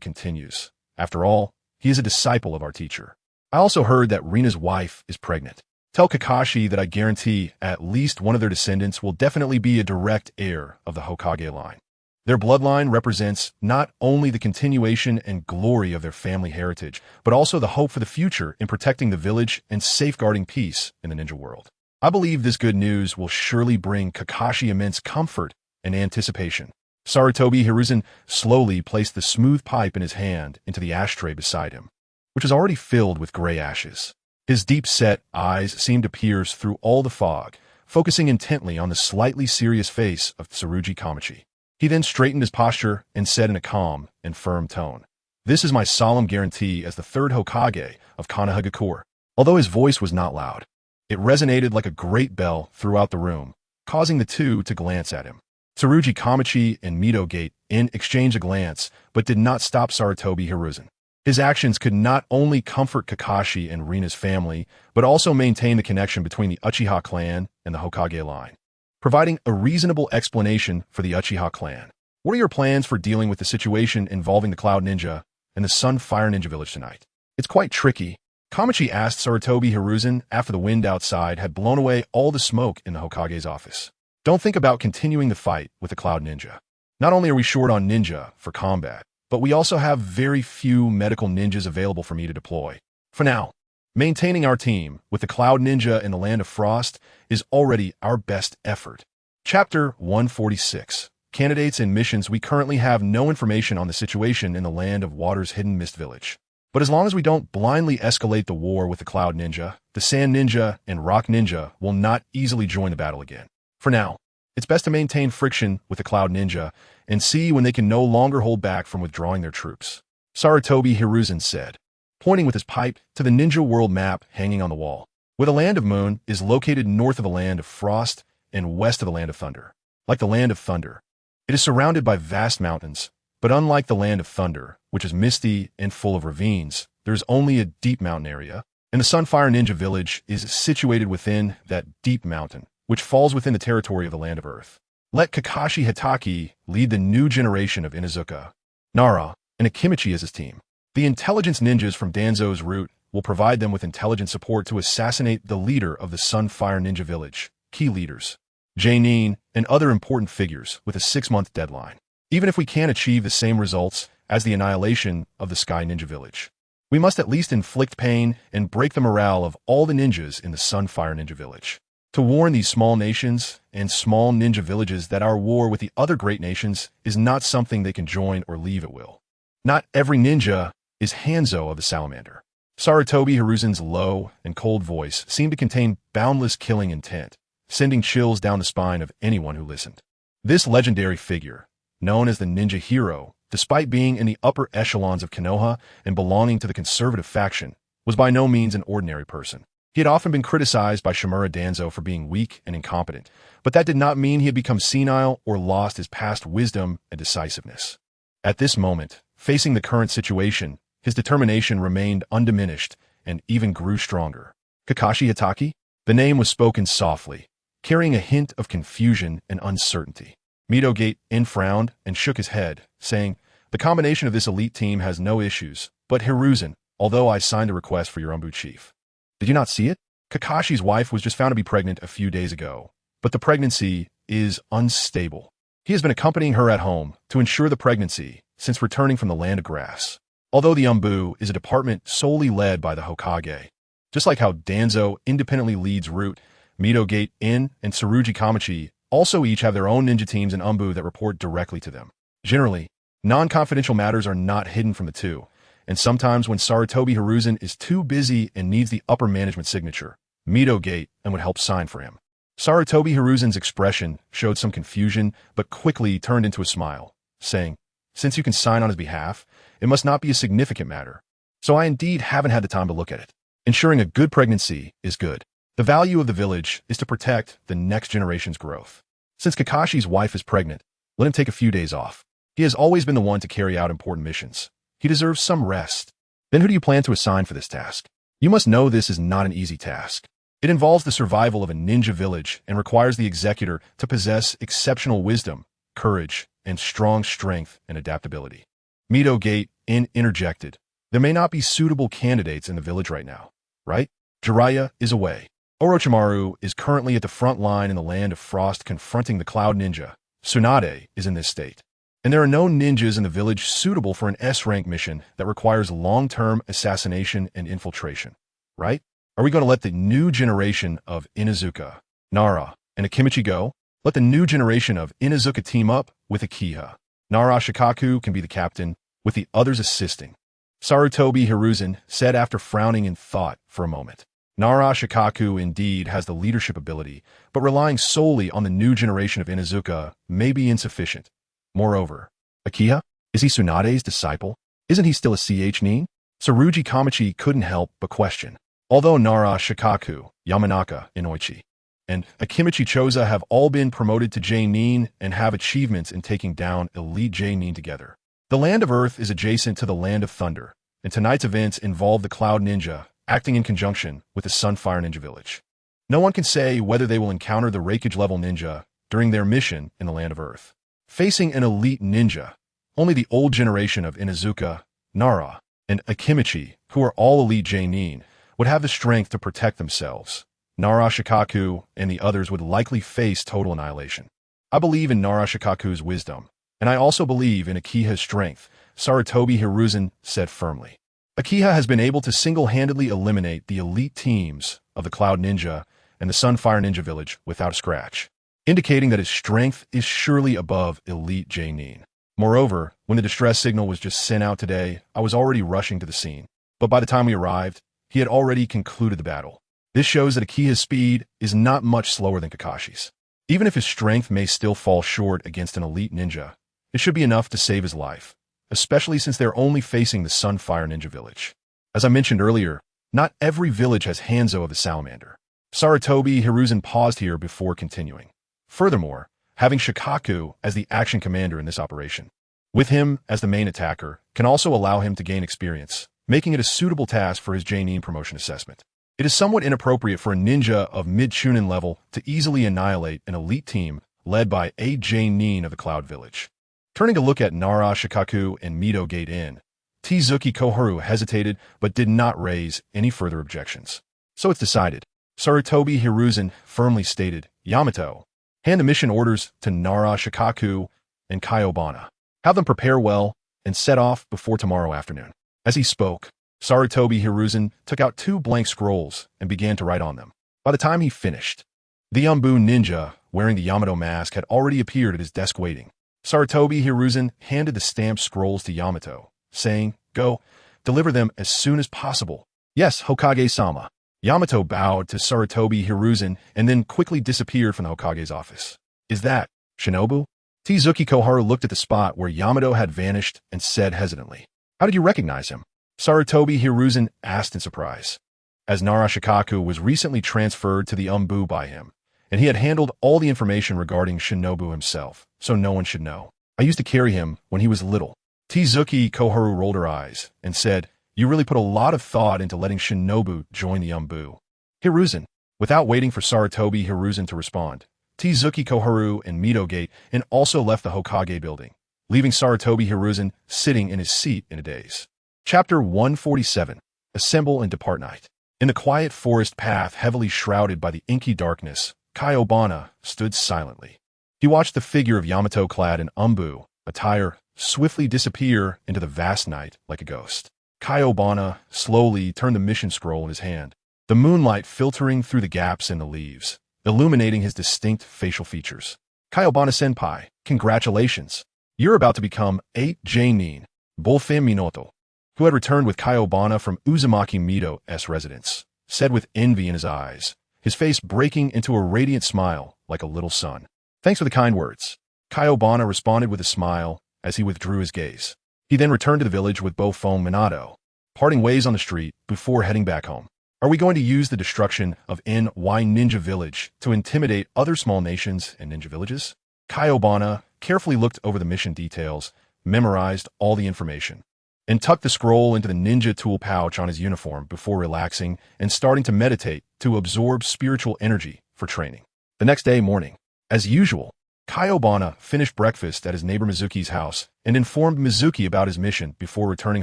continues. After all, he is a disciple of our teacher. I also heard that Rina's wife is pregnant. Tell Kakashi that I guarantee at least one of their descendants will definitely be a direct heir of the Hokage line. Their bloodline represents not only the continuation and glory of their family heritage, but also the hope for the future in protecting the village and safeguarding peace in the ninja world. I believe this good news will surely bring Kakashi immense comfort and anticipation." Sarutobi Hiruzen slowly placed the smooth pipe in his hand into the ashtray beside him, which was already filled with gray ashes. His deep-set eyes seemed to pierce through all the fog, focusing intently on the slightly serious face of Tsurugi Kamachi. He then straightened his posture and said in a calm and firm tone, "This is my solemn guarantee as the third Hokage of Konoha. Although his voice was not loud, it resonated like a great bell throughout the room, causing the two to glance at him. Tsurugi Kamachi and Mito Genin exchanged a glance, but did not stop Sarutobi Hiruzen. His actions could not only comfort Kakashi and Rina's family, but also maintain the connection between the Uchiha clan and the Hokage line, providing a reasonable explanation for the Uchiha clan. What are your plans for dealing with the situation involving the Cloud Ninja and the Sun Fire Ninja village tonight? It's quite tricky." Kamachi asked Sarutobi Hiruzen after the wind outside had blown away all the smoke in the Hokage's office. "Don't think about continuing the fight with the Cloud Ninja. Not only are we short on ninja for combat, but we also have very few medical ninjas available for me to deploy. For now, maintaining our team with the Cloud Ninja in the Land of Frost is already our best effort." Chapter 146. Candidates and missions. We currently have no information on the situation in the Land of Water's Hidden Mist Village. But as long as we don't blindly escalate the war with the Cloud Ninja, the Sand Ninja and Rock Ninja will not easily join the battle again. For now, it's best to maintain friction with the Cloud Ninja and see when they can no longer hold back from withdrawing their troops, Sarutobi Hiruzen said, pointing with his pipe to the ninja world map hanging on the wall, where the Land of Moon is located north of the Land of Frost and west of the Land of Thunder. Like the Land of Thunder, it is surrounded by vast mountains, but unlike the Land of Thunder, which is misty and full of ravines, there is only a deep mountain area, and the Sunfire Ninja village is situated within that deep mountain, which falls within the territory of the Land of Earth. Let Kakashi Hitaki lead the new generation of Inuzuka, Nara, and Akimichi as his team. The intelligence ninjas from Danzo's route will provide them with intelligence support to assassinate the leader of the Sunfire Ninja village, key leaders, Genin, and other important figures with a 6-month deadline. Even if we can't achieve the same results as the annihilation of the Sky Ninja village, we must at least inflict pain and break the morale of all the ninjas in the Sunfire Ninja village. To warn these small nations and small ninja villages that our war with the other great nations is not something they can join or leave at will. Not every ninja is Hanzo of the Salamander. Sarutobi Hiruzen's low and cold voice seemed to contain boundless killing intent, sending chills down the spine of anyone who listened. This legendary figure, known as the ninja hero, despite being in the upper echelons of Konoha and belonging to the conservative faction, was by no means an ordinary person. He had often been criticized by Shimura Danzo for being weak and incompetent, but that did not mean he had become senile or lost his past wisdom and decisiveness. At this moment, facing the current situation, his determination remained undiminished and even grew stronger. Kakashi Hatake? The name was spoken softly, carrying a hint of confusion and uncertainty. Midogate frowned and shook his head, saying, "The combination of this elite team has no issues, but Hiruzen, although I signed a request for your Umbu chief." Did you not see it? Kakashi's wife was just found to be pregnant a few days ago, but the pregnancy is unstable. He has been accompanying her at home to ensure the pregnancy since returning from the land of grass. Although the Umbu is a department solely led by the Hokage. Just like how Danzo independently leads Root, Midogate and Tsurugi Kamachi also each have their own ninja teams in Umbu that report directly to them. Generally, non-confidential matters are not hidden from the two, and sometimes when Sarutobi Hiruzen is too busy and needs the upper management signature, Midogate would help sign for him. Sarutobi Hiruzen's expression showed some confusion but quickly turned into a smile, saying, "Since you can sign on his behalf, it must not be a significant matter. So I indeed haven't had the time to look at it. Ensuring a good pregnancy is good. The value of the village is to protect the next generation's growth. Since Kakashi's wife is pregnant, let him take a few days off. He has always been the one to carry out important missions. He deserves some rest. Then who do you plan to assign for this task? You must know this is not an easy task. It involves the survival of a ninja village and requires the executor to possess exceptional wisdom, courage, and strong strength and adaptability." Midogate interjected. "There may not be suitable candidates in the village right now, right? Jiraiya is away. Orochimaru is currently at the front line in the land of frost confronting the Cloud Ninja. Tsunade is in this state. And there are no ninjas in the village suitable for an S-rank mission that requires long-term assassination and infiltration, right? Are we going to let the new generation of Inuzuka, Nara, and Akimichi go? Let the new generation of Inuzuka team up with Akiha. Nara Shikaku can be the captain, with the others assisting." Sarutobi Hiruzen said after frowning in thought for a moment. Nara Shikaku indeed has the leadership ability, but relying solely on the new generation of Inuzuka may be insufficient. Moreover, Akiha? Is he Tsunade's disciple? Isn't he still a Nin? Tsurugi Kamachi couldn't help but question. Although Nara Shikaku, Yamanaka Inoichi, and Akimichi Choza have all been promoted to Genin and have achievements in taking down elite Genin together. The Land of Earth is adjacent to the Land of Thunder, and tonight's events involve the Cloud Ninja acting in conjunction with the Sunfire Ninja Village. No one can say whether they will encounter the Raikage-level ninja during their mission in the Land of Earth. Facing an elite ninja, only the old generation of Inuzuka, Nara, and Akimichi, who are all elite Genin, would have the strength to protect themselves. Nara Shikaku and the others would likely face total annihilation. I believe in Nara Shikaku's wisdom, and I also believe in Akiha's strength, Sarutobi Hiruzen said firmly. Akiha has been able to single-handedly eliminate the elite teams of the Cloud Ninja and the Sunfire Ninja Village without a scratch, indicating that his strength is surely above elite Genin. Moreover, when the distress signal was just sent out today, I was already rushing to the scene. But by the time we arrived, he had already concluded the battle. This shows that Akiha's speed is not much slower than Kakashi's. Even if his strength may still fall short against an elite ninja, it should be enough to save his life, especially since they're only facing the Sunfire Ninja Village. As I mentioned earlier, not every village has Hanzo of the Salamander. Sarutobi Hiruzen paused here before continuing. Furthermore, having Shikaku as the action commander in this operation, with him as the main attacker, can also allow him to gain experience, making it a suitable task for his Genin promotion assessment. It is somewhat inappropriate for a ninja of mid-Chunin level to easily annihilate an elite team led by a Genin of the Cloud Village. Turning to look at Nara Shikaku and Midogate, Tsuki Koharu hesitated but did not raise any further objections. So it's decided. Sarutobi Hiruzen firmly stated, "Yamato, hand the mission orders to Nara Shikaku and Kaiobana. Have them prepare well and set off before tomorrow afternoon." As he spoke, Sarutobi Hiruzen took out 2 blank scrolls and began to write on them. By the time he finished, the Umbu ninja, wearing the Yamato mask, had already appeared at his desk waiting. Sarutobi Hiruzen handed the stamped scrolls to Yamato, saying, "Go, deliver them as soon as possible." "Yes, Hokage-sama." Yamato bowed to Sarutobi Hiruzen and then quickly disappeared from the Hokage's office. "Is that Shinobu?" Tsuki Koharu looked at the spot where Yamato had vanished and said hesitantly, "How did you recognize him?" Sarutobi Hiruzen asked in surprise, as Nara Shikaku was recently transferred to the Umbu by him, and he had handled all the information regarding Shinobu himself, so no one should know. "I used to carry him when he was little." Tsuki Koharu rolled her eyes and said, "You really put a lot of thought into letting Shinobu join the Umbu." Hiruzen, without waiting for Sarutobi Hiruzen to respond, Tsuki Koharu and Midogate and also left the Hokage building, leaving Sarutobi Hiruzen sitting in his seat in a daze. Chapter 147. Assemble and Depart Night. In the quiet forest path heavily shrouded by the inky darkness, Kaiobana stood silently. He watched the figure of Yamato clad in Umbu attire swiftly disappear into the vast night like a ghost. Kaiobana slowly turned the mission scroll in his hand, the moonlight filtering through the gaps in the leaves, illuminating his distinct facial features. "Kaiobana-senpai, congratulations. You're about to become a Genin, Bolfin Minoto," who had returned with Kaiobana from Uzumaki Mido's residence, said with envy in his eyes, his face breaking into a radiant smile like a little sun. "Thanks for the kind words." Kaiobana responded with a smile as he withdrew his gaze. He then returned to the village with Bolfin Minato, parting ways on the street before heading back home. "Are we going to use the destruction of NY Ninja Village to intimidate other small nations and ninja villages?" Kaiobana carefully looked over the mission details, memorized all the information, and tucked the scroll into the ninja tool pouch on his uniform before relaxing and starting to meditate to absorb spiritual energy for training. The next day morning, as usual, Kaiobana finished breakfast at his neighbor Mizuki's house and informed Mizuki about his mission before returning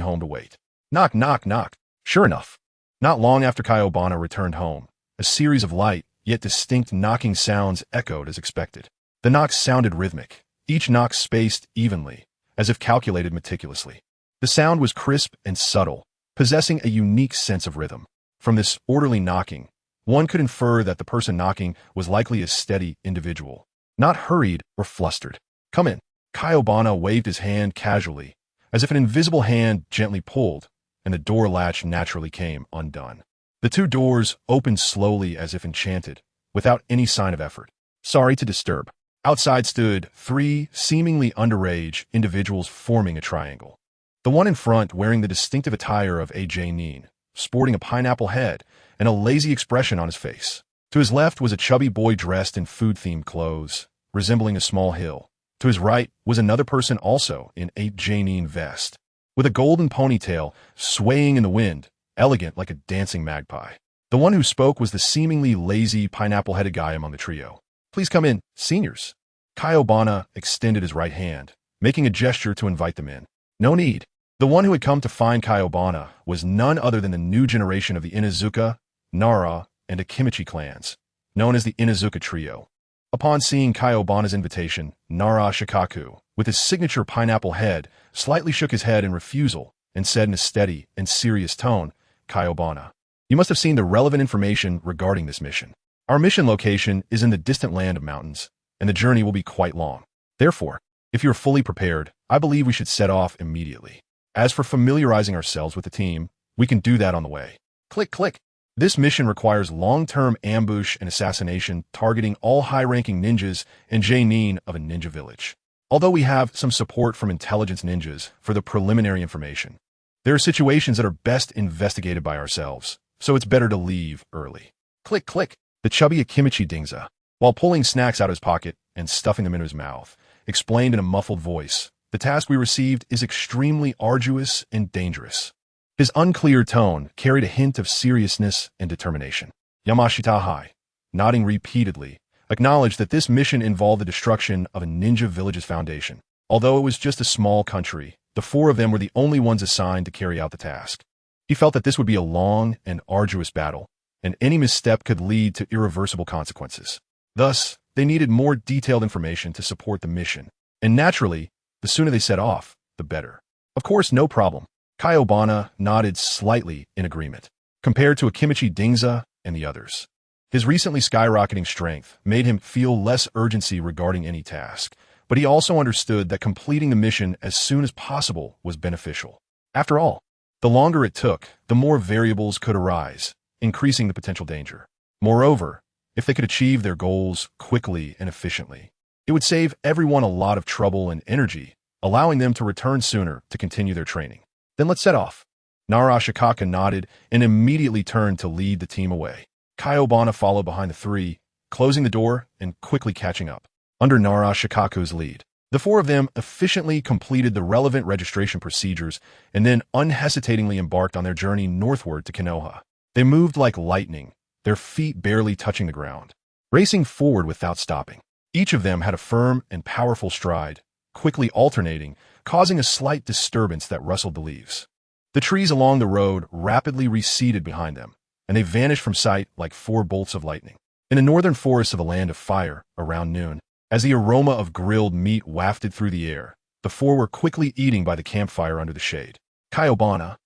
home to wait. Knock, knock, knock. Sure enough, not long after Kaiobana returned home, a series of light yet distinct knocking sounds echoed as expected. The knocks sounded rhythmic, each knock spaced evenly, as if calculated meticulously. The sound was crisp and subtle, possessing a unique sense of rhythm. From this orderly knocking, one could infer that the person knocking was likely a steady individual, not hurried or flustered. "Come in." Kaiobana waved his hand casually, as if an invisible hand gently pulled, and the door latch naturally came undone. The two doors opened slowly as if enchanted, without any sign of effort. "Sorry to disturb." Outside stood three seemingly underage individuals forming a triangle. The one in front wearing the distinctive attire of a Genin, sporting a pineapple head and a lazy expression on his face. To his left was a chubby boy dressed in food-themed clothes, resembling a small hill. To his right was another person also in a Genin vest, with a golden ponytail swaying in the wind, elegant like a dancing magpie. The one who spoke was the seemingly lazy pineapple-headed guy among the trio. "Please come in, seniors." Kaiobana extended his right hand, making a gesture to invite them in. "No need." The one who had come to find Kaiobana was none other than the new generation of the Inuzuka, Nara, and Akimichi clans, known as the Inuzuka Trio. Upon seeing Kaiobana's invitation, Nara Shikaku, with his signature pineapple head, slightly shook his head in refusal and said in a steady and serious tone, "Kaiobana, you must have seen the relevant information regarding this mission. Our mission location is in the distant land of mountains, and the journey will be quite long. Therefore, if you are fully prepared, I believe we should set off immediately. As for familiarizing ourselves with the team, we can do that on the way." Click, click. This mission requires long-term ambush and assassination targeting all high-ranking ninjas and Genin of a ninja village. Although we have some support from intelligence ninjas for the preliminary information, there are situations that are best investigated by ourselves, so it's better to leave early. Click, click. The chubby Akimichi Dingza, while pulling snacks out of his pocket and stuffing them into his mouth, explained in a muffled voice, "The task we received is extremely arduous and dangerous." His unclear tone carried a hint of seriousness and determination. Yamashita Hai, nodding repeatedly, acknowledged that this mission involved the destruction of a ninja village's foundation. Although it was just a small country, the four of them were the only ones assigned to carry out the task. He felt that this would be a long and arduous battle, and any misstep could lead to irreversible consequences. Thus, they needed more detailed information to support the mission, and naturally, the sooner they set off, the better. "Of course, no problem." Kaiobana nodded slightly in agreement. Compared to Akimichi Dingza and the others, his recently skyrocketing strength made him feel less urgency regarding any task, but he also understood that completing the mission as soon as possible was beneficial. After all, the longer it took, the more variables could arise, increasing the potential danger. Moreover, if they could achieve their goals quickly and efficiently, It would save everyone a lot of trouble and energy, allowing them to return sooner to continue their training. Then let's set off. Nara Ashikaga nodded and immediately turned to lead the team away. Kyobana followed behind the three, closing the door and quickly catching up. Under Nara Ashikaku's lead, the four of them efficiently completed the relevant registration procedures and then unhesitatingly embarked on their journey northward to Konoha. They moved like lightning, their feet barely touching the ground, racing forward without stopping. Each of them had a firm and powerful stride, quickly alternating, causing a slight disturbance that rustled the leaves. The trees along the road rapidly receded behind them, and they vanished from sight like four bolts of lightning. In the northern forests of the Land of Fire, around noon, as the aroma of grilled meat wafted through the air, the four were quickly eating by the campfire under the shade. Kyobana,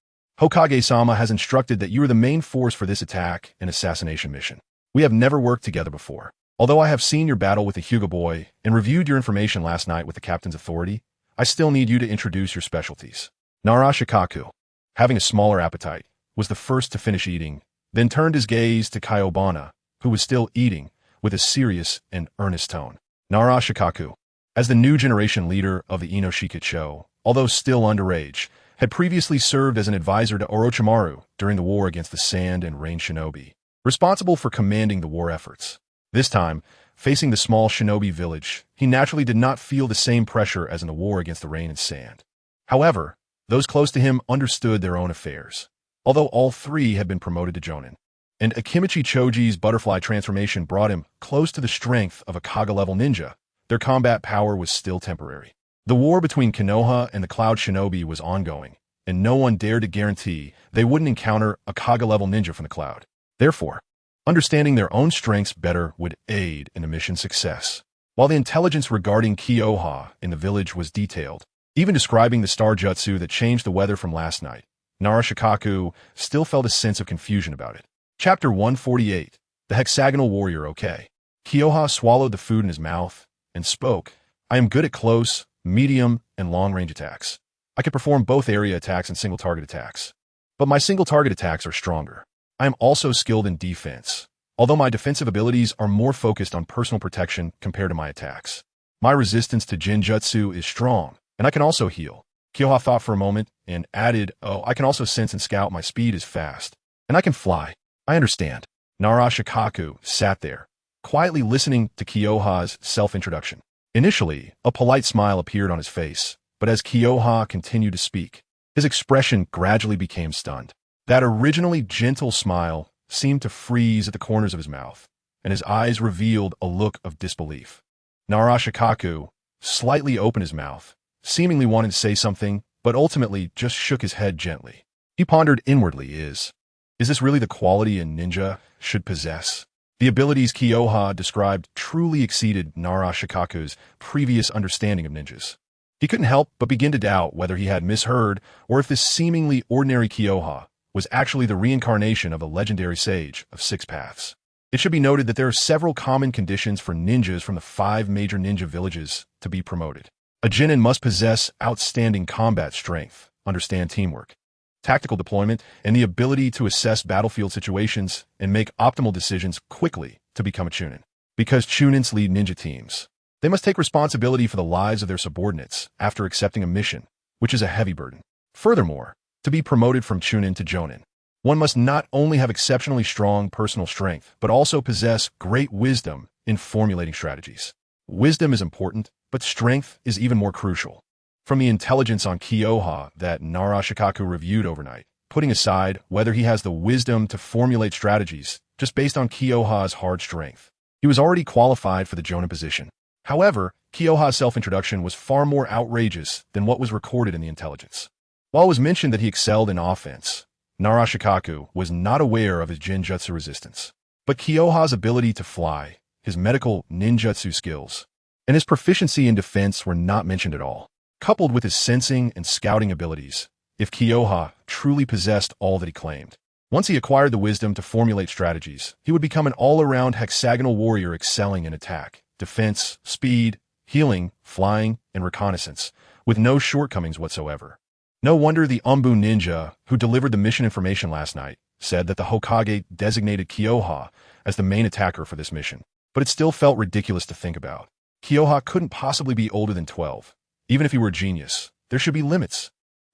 Hokage-sama has instructed that you are the main force for this attack and assassination mission. We have never worked together before. Although I have seen your battle with the Hyuga boy and reviewed your information last night with the captain's authority, I still need you to introduce your specialties. Nara Ashikaga, having a smaller appetite, was the first to finish eating, then turned his gaze to Kyobana, who was still eating, with a serious and earnest tone. Nara Ashikaga, as the new generation leader of the Inoshikaicho, although still underage, had previously served as an advisor to Orochimaru during the war against the Sand and Rain Shinobi, responsible for commanding the war efforts. This time, facing the small shinobi village, he naturally did not feel the same pressure as in the war against the rain and sand. However, those close to him understood their own affairs, although all three had been promoted to Jonin. And Akimichi Choji's butterfly transformation brought him close to the strength of a Kaga-level ninja. Their combat power was still temporary. The war between Konoha and the Cloud Shinobi was ongoing, and no one dared to guarantee they wouldn't encounter a Kaga-level ninja from the Cloud. Therefore, understanding their own strengths better would aid in the mission's success. While the intelligence regarding Konoha in the village was detailed, even describing the star jutsu that changed the weather from last night, Nara Ashikaga still felt a sense of confusion about it. Chapter 148, The Hexagonal Warrior OK. Konoha swallowed the food in his mouth and spoke. I am good at close, medium, and long-range attacks. I can perform both area attacks and single-target attacks. But my single-target attacks are stronger. I am also skilled in defense, although my defensive abilities are more focused on personal protection compared to my attacks. My resistance to Jinjutsu is strong, and I can also heal. Konoha thought for a moment and added, I can also sense and scout. My speed is fast, and I can fly. I understand. Nara Ashikaga sat there, quietly listening to Konoha's self-introduction. Initially, a polite smile appeared on his face, but as Konoha continued to speak, his expression gradually became stunned. That originally gentle smile seemed to freeze at the corners of his mouth, and his eyes revealed a look of disbelief. Nara Ashikaga slightly opened his mouth, seemingly wanting to say something, but ultimately just shook his head gently. He pondered inwardly, is this really the quality a ninja should possess? The abilities Konoha described truly exceeded Nara Ashikaga's previous understanding of ninjas. He couldn't help but begin to doubt whether he had misheard or if this seemingly ordinary Konoha was actually the reincarnation of a legendary sage of 6 paths. It should be noted that there are several common conditions for ninjas from the 5 major ninja villages to be promoted. A genin must possess outstanding combat strength, understand teamwork, tactical deployment, and the ability to assess battlefield situations and make optimal decisions quickly to become a chunin. Because chunins lead ninja teams, they must take responsibility for the lives of their subordinates after accepting a mission, which is a heavy burden. Furthermore, to be promoted from chunin to jonin, one must not only have exceptionally strong personal strength, but also possess great wisdom in formulating strategies. Wisdom is important, but strength is even more crucial. From the intelligence on Konoha that Nara Ashikaga reviewed overnight, putting aside whether he has the wisdom to formulate strategies just based on Konoha's hard strength, he was already qualified for the jonin position. However, Konoha's self-introduction was far more outrageous than what was recorded in the intelligence. While it was mentioned that he excelled in offense, Nara Ashikaga was not aware of his Jinjutsu resistance. But Konoha's ability to fly, his medical ninjutsu skills, and his proficiency in defense were not mentioned at all. Coupled with his sensing and scouting abilities, if Konoha truly possessed all that he claimed, once he acquired the wisdom to formulate strategies, he would become an all-around hexagonal warrior excelling in attack, defense, speed, healing, flying, and reconnaissance, with no shortcomings whatsoever. No wonder the Umbu ninja, who delivered the mission information last night, said that the Hokage designated Konoha as the main attacker for this mission. But it still felt ridiculous to think about. Kyoha couldn't possibly be older than 12. Even if he were a genius, there should be limits.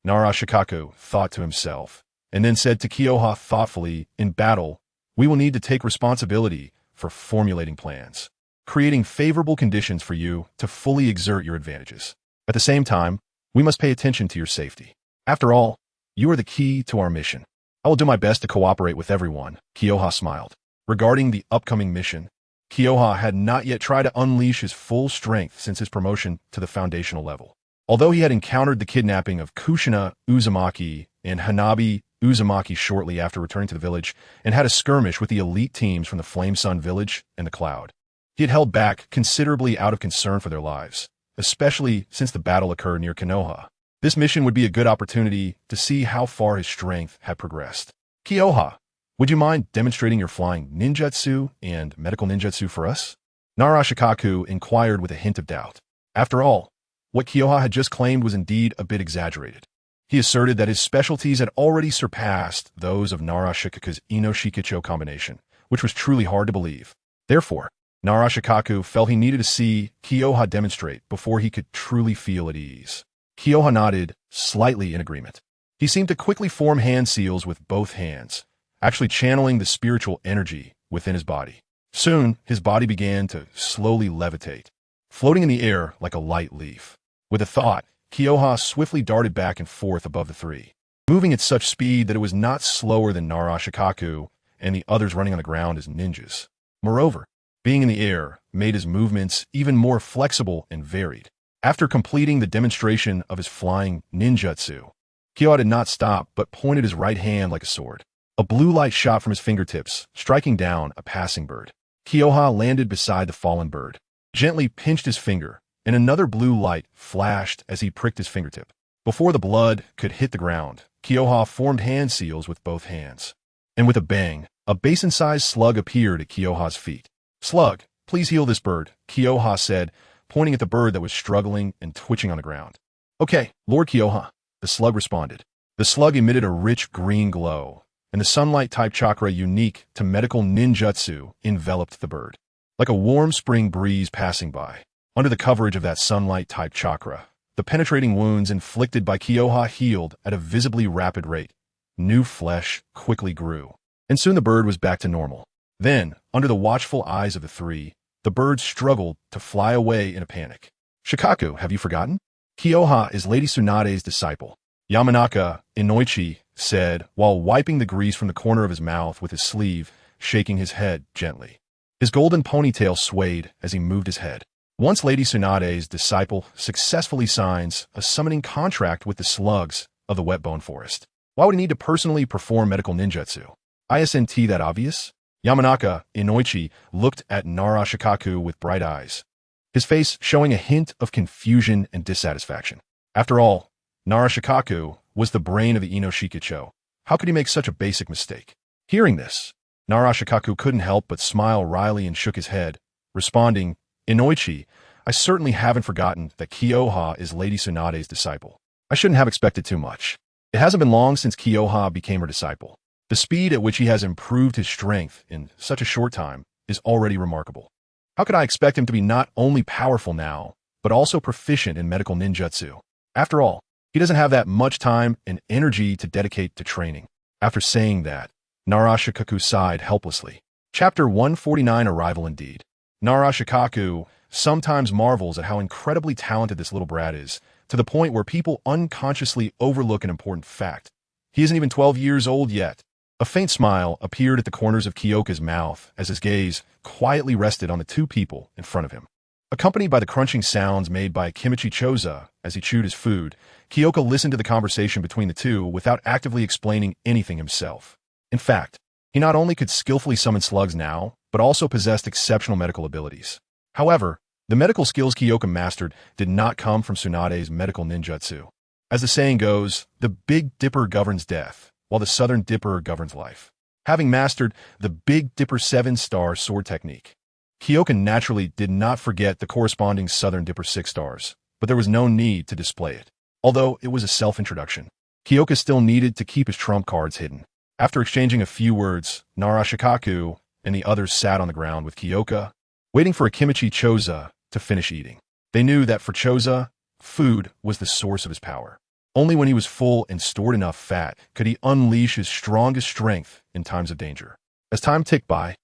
Narashikaku thought to himself, and then said to Kyoha thoughtfully, in battle, we will need to take responsibility for formulating plans, creating favorable conditions for you to fully exert your advantages. At the same time, we must pay attention to your safety. After all, you are the key to our mission. I will do my best to cooperate with everyone, Kyoha smiled. Regarding the upcoming mission, Kyoha had not yet tried to unleash his full strength since his promotion to the foundational level. Although he had encountered the kidnapping of Kushina Uzumaki and Hanabi Uzumaki shortly after returning to the village and had a skirmish with the elite teams from the Flame Sun village and the Cloud, he had held back considerably out of concern for their lives, especially since the battle occurred near Konoha. This mission would be a good opportunity to see how far his strength had progressed. Kyoha, would you mind demonstrating your flying ninjutsu and medical ninjutsu for us? Narashikaku inquired with a hint of doubt. After all, what Kyoha had just claimed was indeed a bit exaggerated. He asserted that his specialties had already surpassed those of Narashikaku's Inoshikicho combination, which was truly hard to believe. Therefore, Narashikaku felt he needed to see Kyoha demonstrate before he could truly feel at ease. Kyoha nodded, slightly in agreement. He seemed to quickly form hand seals with both hands, actually channeling the spiritual energy within his body. Soon, his body began to slowly levitate, floating in the air like a light leaf. With a thought, Kyoha swiftly darted back and forth above the three, moving at such speed that it was not slower than Narashikaku and the others running on the ground as ninjas. Moreover, being in the air made his movements even more flexible and varied. After completing the demonstration of his flying ninjutsu, Kyoha did not stop but pointed his right hand like a sword. A blue light shot from his fingertips, striking down a passing bird. Kyoha landed beside the fallen bird, gently pinched his finger, and another blue light flashed as he pricked his fingertip. Before the blood could hit the ground, Kyoha formed hand seals with both hands. And with a bang, a basin-sized slug appeared at Kyoha's feet. Slug, please heal this bird, Kyoha said, pointing at the bird that was struggling and twitching on the ground. Okay, Lord Kyoha, the slug responded. The slug emitted a rich green glow, and the sunlight-type chakra unique to medical ninjutsu enveloped the bird, like a warm spring breeze passing by. Under the coverage of that sunlight-type chakra, the penetrating wounds inflicted by Kyoha healed at a visibly rapid rate. New flesh quickly grew, and soon the bird was back to normal. Then, under the watchful eyes of the three, the bird struggled to fly away in a panic. Shikaku, have you forgotten? Kyoha is Lady Tsunade's disciple. Yamanaka Inoichi said while wiping the grease from the corner of his mouth with his sleeve, shaking his head gently. His golden ponytail swayed as he moved his head. Once Lady Tsunade's disciple successfully signs a summoning contract with the slugs of the Wetbone Forest, why would he need to personally perform medical ninjutsu? Isn't that obvious? Yamanaka Inoichi looked at Narashikaku with bright eyes, his face showing a hint of confusion and dissatisfaction. After all, Narashikaku was the brain of the Inoshikicho. How could he make such a basic mistake? Hearing this, Narashikaku couldn't help but smile wryly and shook his head, responding, Inoichi, I certainly haven't forgotten that Kyoha is Lady Tsunade's disciple. I shouldn't have expected too much. It hasn't been long since Kyoha became her disciple. The speed at which he has improved his strength in such a short time is already remarkable. How could I expect him to be not only powerful now, but also proficient in medical ninjutsu? After all, he doesn't have that much time and energy to dedicate to training. After saying that, Narashikaku sighed helplessly. Chapter 149 Arrival Indeed. Narashikaku sometimes marvels at how incredibly talented this little brat is, to the point where people unconsciously overlook an important fact. He isn't even 12 years old yet. A faint smile appeared at the corners of Kyoka's mouth as his gaze quietly rested on the two people in front of him. Accompanied by the crunching sounds made by Kimichi Choza as he chewed his food, Kyoka listened to the conversation between the two without actively explaining anything himself. In fact, he not only could skillfully summon slugs now, but also possessed exceptional medical abilities. However, the medical skills Kyoka mastered did not come from Tsunade's medical ninjutsu. As the saying goes, the Big Dipper governs death, while the Southern Dipper governs life. Having mastered the Big Dipper 7-star sword technique, Kyoka naturally did not forget the corresponding Southern Dipper 6 stars, but there was no need to display it. Although it was a self-introduction, Kyoka still needed to keep his trump cards hidden. After exchanging a few words, Narashikaku and the others sat on the ground with Kyoka, waiting for Kimichi Choza to finish eating. They knew that for Choza, food was the source of his power. Only when he was full and stored enough fat could he unleash his strongest strength in times of danger. As time ticked by,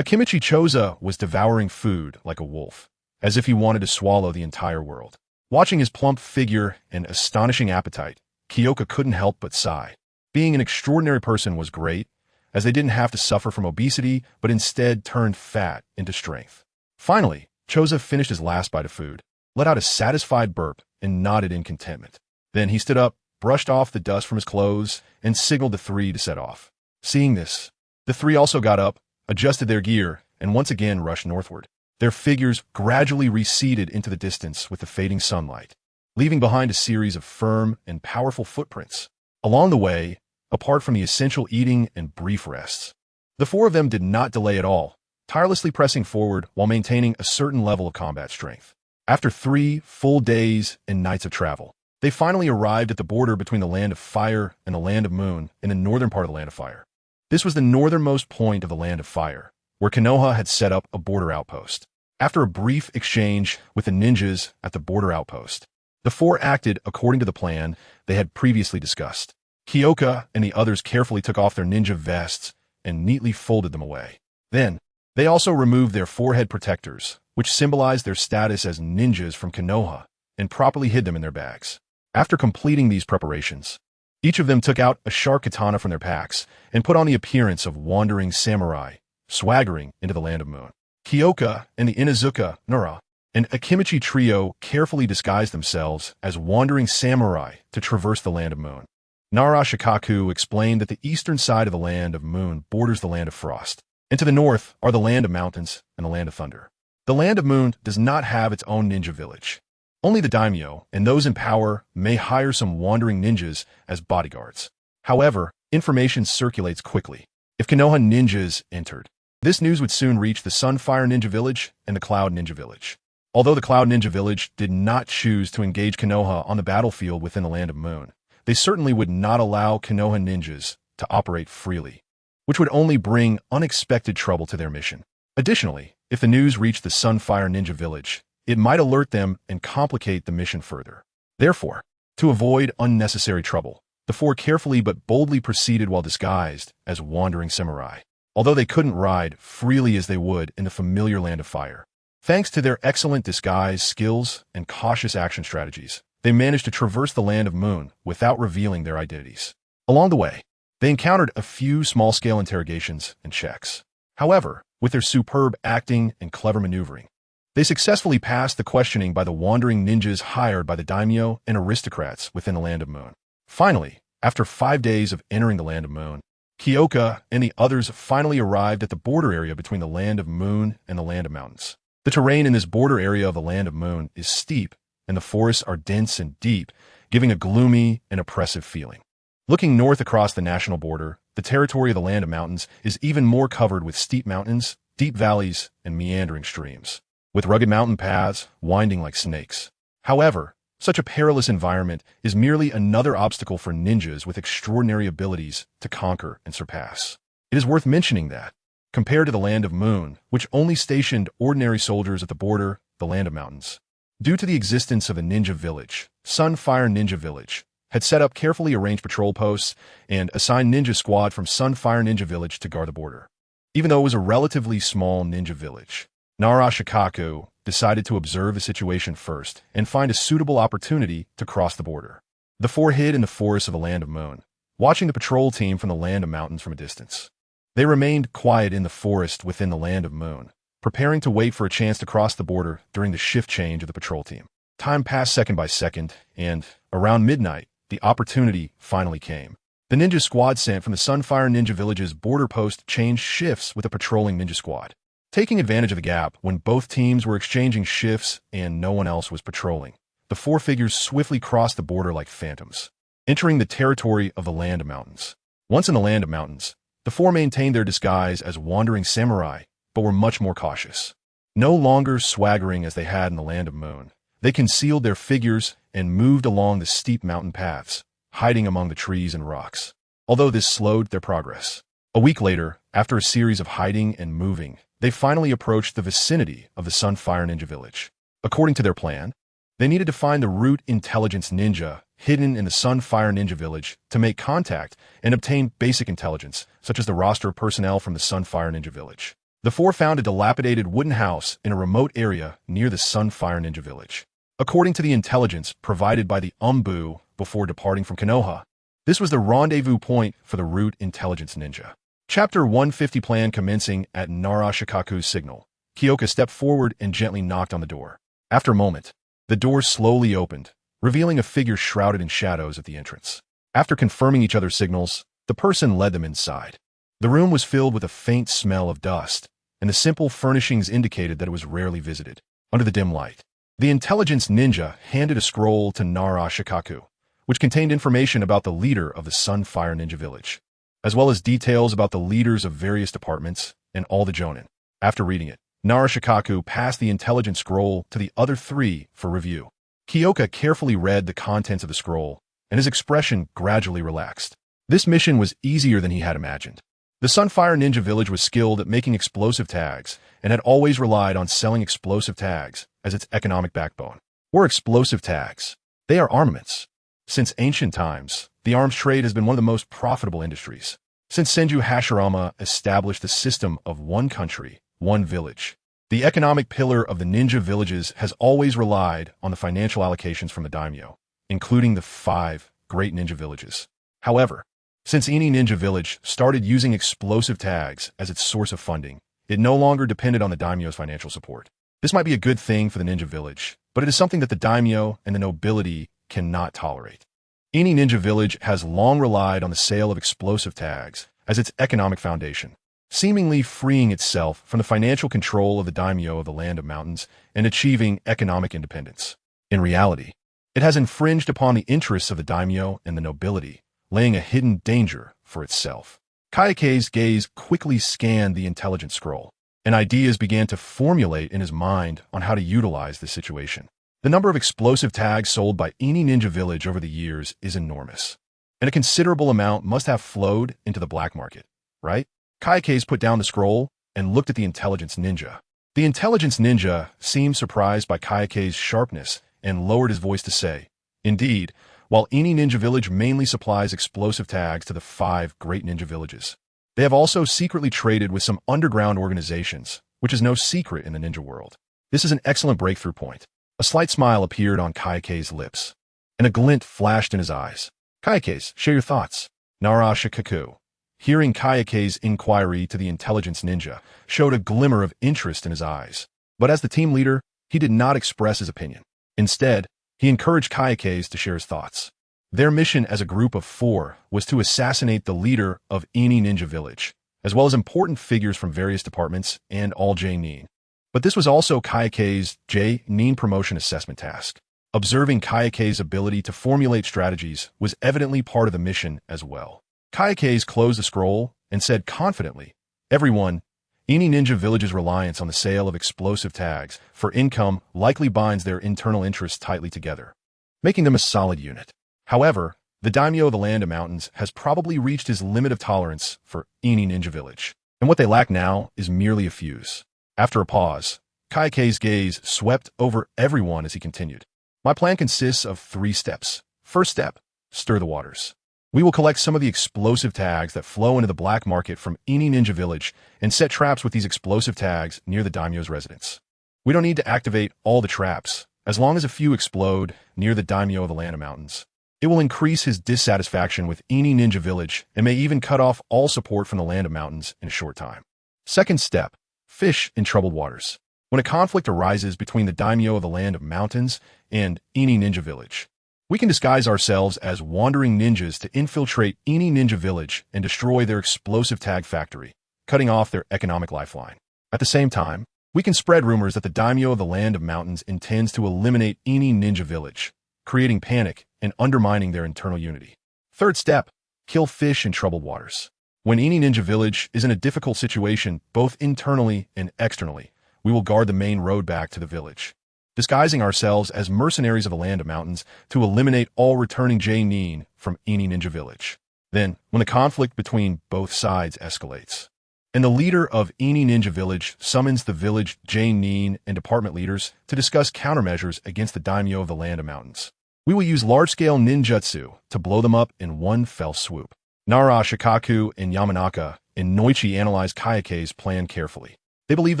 Akimichi Choza was devouring food like a wolf, as if he wanted to swallow the entire world. Watching his plump figure and astonishing appetite, Kyoka couldn't help but sigh. Being an extraordinary person was great, as they didn't have to suffer from obesity, but instead turned fat into strength. Finally, Choza finished his last bite of food, let out a satisfied burp, and nodded in contentment. Then he stood up, brushed off the dust from his clothes, and signaled the three to set off. Seeing this, the three also got up, adjusted their gear, and once again rushed northward. Their figures gradually receded into the distance with the fading sunlight, leaving behind a series of firm and powerful footprints. Along the way, apart from the essential eating and brief rests, the four of them did not delay at all, tirelessly pressing forward while maintaining a certain level of combat strength. After 3 full days and nights of travel, they finally arrived at the border between the Land of Fire and the Land of Moon in the northern part of the Land of Fire. This was the northernmost point of the Land of Fire, where Konoha had set up a border outpost. After a brief exchange with the ninjas at the border outpost, the four acted according to the plan they had previously discussed. Kyoka and the others carefully took off their ninja vests and neatly folded them away. Then, they also removed their forehead protectors, which symbolized their status as ninjas from Konoha, and properly hid them in their bags. After completing these preparations, each of them took out a sharp katana from their packs and put on the appearance of wandering samurai, swaggering into the Land of Moon. Kyoka and the Inuzuka, Nara, and Akimichi trio carefully disguised themselves as wandering samurai to traverse the Land of Moon. Nara Shikaku explained that the eastern side of the Land of Moon borders the Land of Frost, and to the north are the Land of Mountains and the Land of Thunder. The Land of Moon does not have its own ninja village. Only the daimyo and those in power may hire some wandering ninjas as bodyguards. However, information circulates quickly. If Konoha ninjas entered, this news would soon reach the Sunfire Ninja Village and the Cloud Ninja Village. Although the Cloud Ninja Village did not choose to engage Konoha on the battlefield within the Land of Moon, they certainly would not allow Konoha ninjas to operate freely, which would only bring unexpected trouble to their mission. Additionally, if the news reached the Sunfire Ninja Village, it might alert them and complicate the mission further. Therefore, to avoid unnecessary trouble, the four carefully but boldly proceeded while disguised as wandering samurai, although they couldn't ride freely as they would in the familiar Land of Fire. Thanks to their excellent disguise skills and cautious action strategies, they managed to traverse the Land of Moon without revealing their identities. Along the way, they encountered a few small-scale interrogations and checks. However, with their superb acting and clever maneuvering, they successfully passed the questioning by the wandering ninjas hired by the daimyo and aristocrats within the Land of Moon. Finally, after 5 days of entering the Land of Moon, Kyoka and the others finally arrived at the border area between the Land of Moon and the Land of Mountains. The terrain in this border area of the Land of Moon is steep, and the forests are dense and deep, giving a gloomy and oppressive feeling. Looking north across the national border, the territory of the Land of Mountains is even more covered with steep mountains, deep valleys, and meandering streams, with rugged mountain paths winding like snakes. However, such a perilous environment is merely another obstacle for ninjas with extraordinary abilities to conquer and surpass. It is worth mentioning that, compared to the Land of Moon, which only stationed ordinary soldiers at the border, the Land of Mountains, due to the existence of a ninja village, Sunfire Ninja Village had set up carefully arranged patrol posts and assigned ninja squad from Sunfire Ninja Village to guard the border. Even though it was a relatively small ninja village, Nara Shikaku decided to observe the situation first and find a suitable opportunity to cross the border. The four hid in the forests of the Land of Moon, watching the patrol team from the Land of Mountains from a distance. They remained quiet in the forest within the Land of Moon, preparing to wait for a chance to cross the border during the shift change of the patrol team. Time passed second by second, and, around midnight, the opportunity finally came. The ninja squad sent from the Sunfire Ninja Village's border post changed shifts with a patrolling ninja squad. Taking advantage of the gap when both teams were exchanging shifts and no one else was patrolling, the four figures swiftly crossed the border like phantoms, entering the territory of the Land of Mountains. Once in the Land of Mountains, the four maintained their disguise as wandering samurai, but were much more cautious. No longer swaggering as they had in the Land of Moon, they concealed their figures and moved along the steep mountain paths, hiding among the trees and rocks, although this slowed their progress. A week later, after a series of hiding and moving, they finally approached the vicinity of the Sunfire Ninja Village. According to their plan, they needed to find the root intelligence ninja hidden in the Sunfire Ninja Village to make contact and obtain basic intelligence, such as the roster of personnel from the Sunfire Ninja Village. The four found a dilapidated wooden house in a remote area near the Sunfire Ninja Village. According to the intelligence provided by the Umbu before departing from Konoha, this was the rendezvous point for the root intelligence ninja. Chapter 150 plan commencing at Narashikaku's signal. Kyoka stepped forward and gently knocked on the door. After a moment, the door slowly opened, revealing a figure shrouded in shadows at the entrance. After confirming each other's signals, the person led them inside. The room was filled with a faint smell of dust, and the simple furnishings indicated that it was rarely visited. Under the dim light, the intelligence ninja handed a scroll to Narashikaku, which contained information about the leader of the Sunfire Ninja Village, as well as details about the leaders of various departments and all the Jonin. After reading it, Narashikaku passed the intelligence scroll to the other three for review. Kyoka carefully read the contents of the scroll, and his expression gradually relaxed. This mission was easier than he had imagined. The Sunfire Ninja Village was skilled at making explosive tags and had always relied on selling explosive tags as its economic backbone. What are explosive tags? They are armaments. Since ancient times, the arms trade has been one of the most profitable industries. Since Senju Hashirama established the system of one country, one village, the economic pillar of the ninja villages has always relied on the financial allocations from the daimyo, including the 5 great ninja villages. However, since any ninja village started using explosive tags as its source of funding, it no longer depended on the daimyo's financial support. This might be a good thing for the ninja village, but it is something that the daimyo and the nobility cannot tolerate. Any ninja village has long relied on the sale of explosive tags as its economic foundation, seemingly freeing itself from the financial control of the daimyo of the Land of Mountains and achieving economic independence. In reality, it has infringed upon the interests of the daimyo and the nobility, laying a hidden danger for itself. Kaike's gaze quickly scanned the intelligence scroll, and ideas began to formulate in his mind on how to utilize this situation. The number of explosive tags sold by any ninja village over the years is enormous, and a considerable amount must have flowed into the black market, right? Kaike's put down the scroll and looked at the intelligence ninja. The intelligence ninja seemed surprised by Kaike's sharpness and lowered his voice to say, "Indeed, while any ninja village mainly supplies explosive tags to the 5 great ninja villages, they have also secretly traded with some underground organizations, which is no secret in the ninja world. This is an excellent breakthrough point." A slight smile appeared on Kaike's lips, and a glint flashed in his eyes. "Kaike's, share your thoughts." Narashikaku, hearing Kaike's inquiry to the intelligence ninja, showed a glimmer of interest in his eyes. But as the team leader, he did not express his opinion. Instead, he encouraged Kaike's to share his thoughts. Their mission as a group of 4 was to assassinate the leader of any ninja village, as well as important figures from various departments and all Genin. But this was also Kaike's Genin promotion assessment task. Observing Kaike's ability to formulate strategies was evidently part of the mission as well. Kaike's closed the scroll and said confidently, "Everyone, any ninja village's reliance on the sale of explosive tags for income likely binds their internal interests tightly together, making them a solid unit. However, the daimyo of the Land of Mountains has probably reached his limit of tolerance for any ninja village, and what they lack now is merely a fuse." After a pause, Kaike's gaze swept over everyone as he continued. "My plan consists of 3 steps. First step, stir the waters. We will collect some of the explosive tags that flow into the black market from any ninja village and set traps with these explosive tags near the daimyo's residence. We don't need to activate all the traps, as long as a few explode near the daimyo of the Land of Mountains. It will increase his dissatisfaction with any ninja village and may even cut off all support from the Land of Mountains in a short time. Second step, fish in troubled waters. When a conflict arises between the daimyo of the Land of Mountains and any ninja village, we can disguise ourselves as wandering ninjas to infiltrate any ninja village and destroy their explosive tag factory, cutting off their economic lifeline. At the same time, we can spread rumors that the daimyo of the Land of Mountains intends to eliminate any ninja village, creating panic and undermining their internal unity. Third step, kill fish in troubled waters. When any ninja village is in a difficult situation, both internally and externally, we will guard the main road back to the village, disguising ourselves as mercenaries of the Land of Mountains to eliminate all returning Genin from any ninja village. Then, when the conflict between both sides escalates, and the leader of Ini Ninja Village summons the village Genin and department leaders to discuss countermeasures against the daimyo of the land of mountains. We will use large-scale ninjutsu to blow them up in one fell swoop. Nara, Shikaku, and Yamanaka and Noichi analyzed Kayake's plan carefully. They believed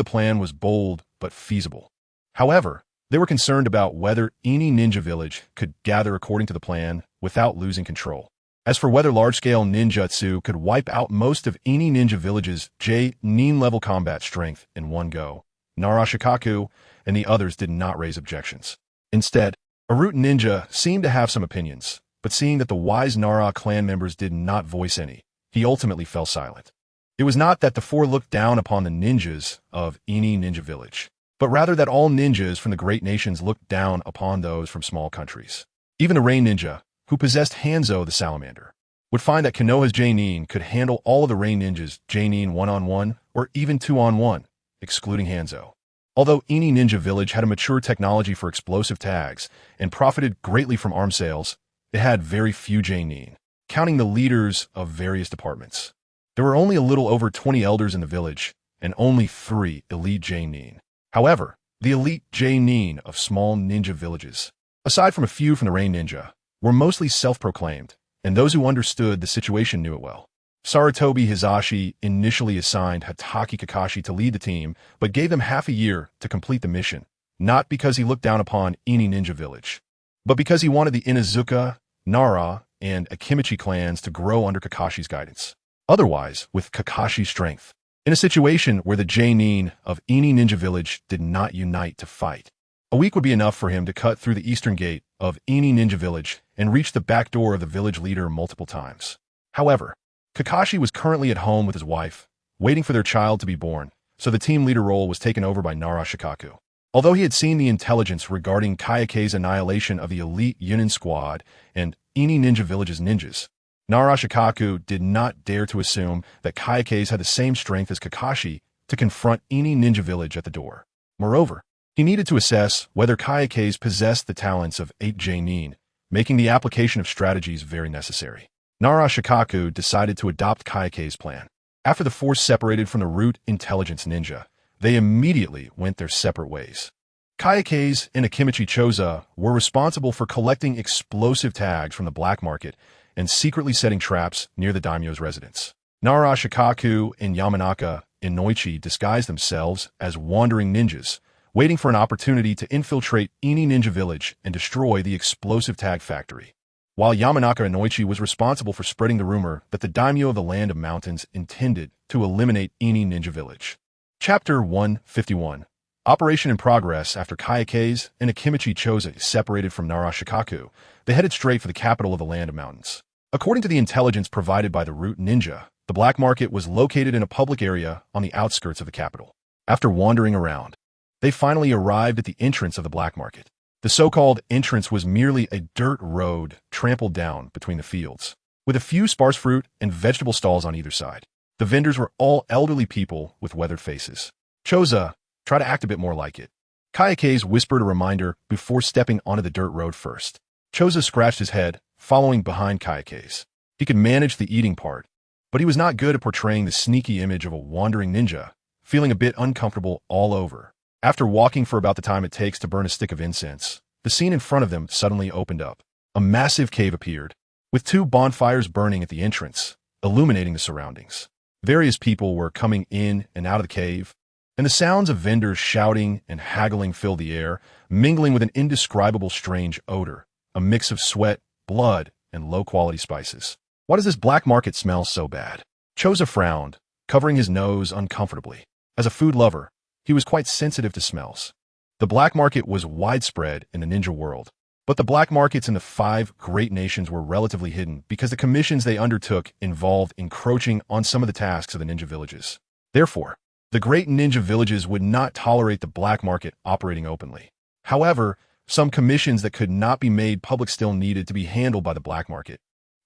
the plan was bold but feasible. However, they were concerned about whether Ini Ninja Village could gather according to the plan without losing control. As for whether large-scale ninjutsu could wipe out most of Ini Ninja Village's Genin-level combat strength in one go, Nara, Shikaku, and the others did not raise objections. Instead, a root ninja seemed to have some opinions, but seeing that the wise Nara clan members did not voice any, he ultimately fell silent. It was not that the four looked down upon the ninjas of Ini Ninja Village, but rather that all ninjas from the great nations looked down upon those from small countries. Even the Rain Ninja, who possessed Hanzo the Salamander, would find that Konoha's Genin could handle all of the Rain Ninjas' Genin one-on-one or even two-on-one, excluding Hanzo. Although Ini Ninja Village had a mature technology for explosive tags and profited greatly from arms sales, it had very few Genin, counting the leaders of various departments. There were only a little over 20 elders in the village, and only 3 elite Genin. However, the elite Genin of small ninja villages, aside from a few from the Rain Ninja, were mostly self-proclaimed, and those who understood the situation knew it well. Sarutobi Hizashi initially assigned Hatake Kakashi to lead the team, but gave them half a year to complete the mission, not because he looked down upon Ini Ninja Village, but because he wanted the Inazuka, Nara, and Akimichi clans to grow under Kakashi's guidance. Otherwise, with Kakashi's strength, in a situation where the Genin of Ini Ninja Village did not unite to fight, a week would be enough for him to cut through the eastern gate of Ini Ninja Village and reach the back door of the village leader multiple times. However, Kakashi was currently at home with his wife, waiting for their child to be born, so the team leader role was taken over by Nara Shikaku. Although he had seen the intelligence regarding Kayake's annihilation of the elite Yunin squad and Ini Ninja Village's ninjas, Nara Shikaku did not dare to assume that Kayake's had the same strength as Kakashi to confront Ini Ninja Village at the door. Moreover, he needed to assess whether Kayake's possessed the talents of 8 Genin, making the application of strategies very necessary. Nara Shikaku decided to adopt Kayake's plan. After the force separated from the root intelligence ninja, they immediately went their separate ways. Kayake's and Akimichi Choza were responsible for collecting explosive tags from the black market and secretly setting traps near the daimyo's residence. Nara Shikaku and Yamanaka and Noichi disguised themselves as wandering ninjas, waiting for an opportunity to infiltrate Ini Ninja Village and destroy the explosive tag factory, while Yamanaka and Noichi was responsible for spreading the rumor that the daimyo of the land of mountains intended to eliminate Ini Ninja Village. Chapter 151. Operation in progress. After Kayake's and Akimichi Choza separated from Nara Shikaku, they headed straight for the capital of the land of mountains. According to the intelligence provided by the root ninja, the black market was located in a public area on the outskirts of the capital. After wandering around, they finally arrived at the entrance of the black market. The so-called entrance was merely a dirt road trampled down between the fields, with a few sparse fruit and vegetable stalls on either side. The vendors were all elderly people with weathered faces. Choza, try to act a bit more like it. Kayake's whispered a reminder before stepping onto the dirt road first. Choza scratched his head, following behind Kayake's. He could manage the eating part, but he was not good at portraying the sneaky image of a wandering ninja, feeling a bit uncomfortable all over. After walking for about the time it takes to burn a stick of incense, the scene in front of them suddenly opened up. A massive cave appeared, with 2 bonfires burning at the entrance, illuminating the surroundings. Various people were coming in and out of the cave, and the sounds of vendors shouting and haggling filled the air, mingling with an indescribable strange odor, a mix of sweat, blood, and low-quality spices. Why does this black market smell so bad? Choza frowned, covering his nose uncomfortably. As a food lover, he was quite sensitive to smells. The black market was widespread in the ninja world, but the black markets in the 5 great nations were relatively hidden because the commissions they undertook involved encroaching on some of the tasks of the ninja villages. Therefore, the great ninja villages would not tolerate the black market operating openly. However, some commissions that could not be made public still needed to be handled by the black market,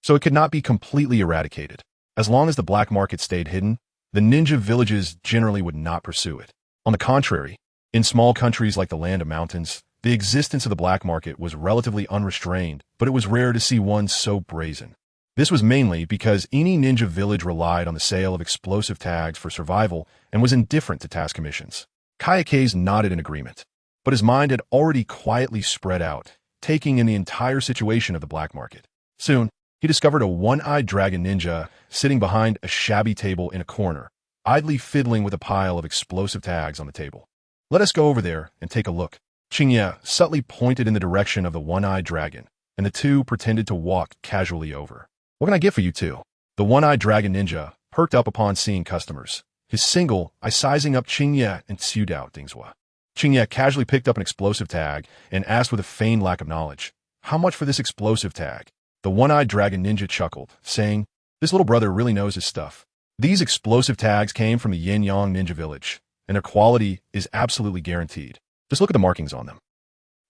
so it could not be completely eradicated. As long as the black market stayed hidden, the ninja villages generally would not pursue it. On the contrary, in small countries like the land of mountains, the existence of the black market was relatively unrestrained, but it was rare to see one so brazen. This was mainly because any ninja village relied on the sale of explosive tags for survival and was indifferent to task commissions. Kayakes nodded in agreement, but his mind had already quietly spread out, taking in the entire situation of the black market. Soon, he discovered a one-eyed dragon ninja sitting behind a shabby table in a corner, idly fiddling with a pile of explosive tags on the table. "Let us go over there and take a look." Qingye subtly pointed in the direction of the one-eyed dragon, and the two pretended to walk casually over. "What can I get for you two?" The one-eyed dragon ninja perked up upon seeing customers, his single eye sizing up Qingye and Tsudao Dingzhua. Qingye casually picked up an explosive tag and asked with a feigned lack of knowledge, "How much for this explosive tag?" The one-eyed dragon ninja chuckled, saying, "This little brother really knows his stuff. These explosive tags came from the Yin-Yang Ninja Village, and their quality is absolutely guaranteed. Just look at the markings on them."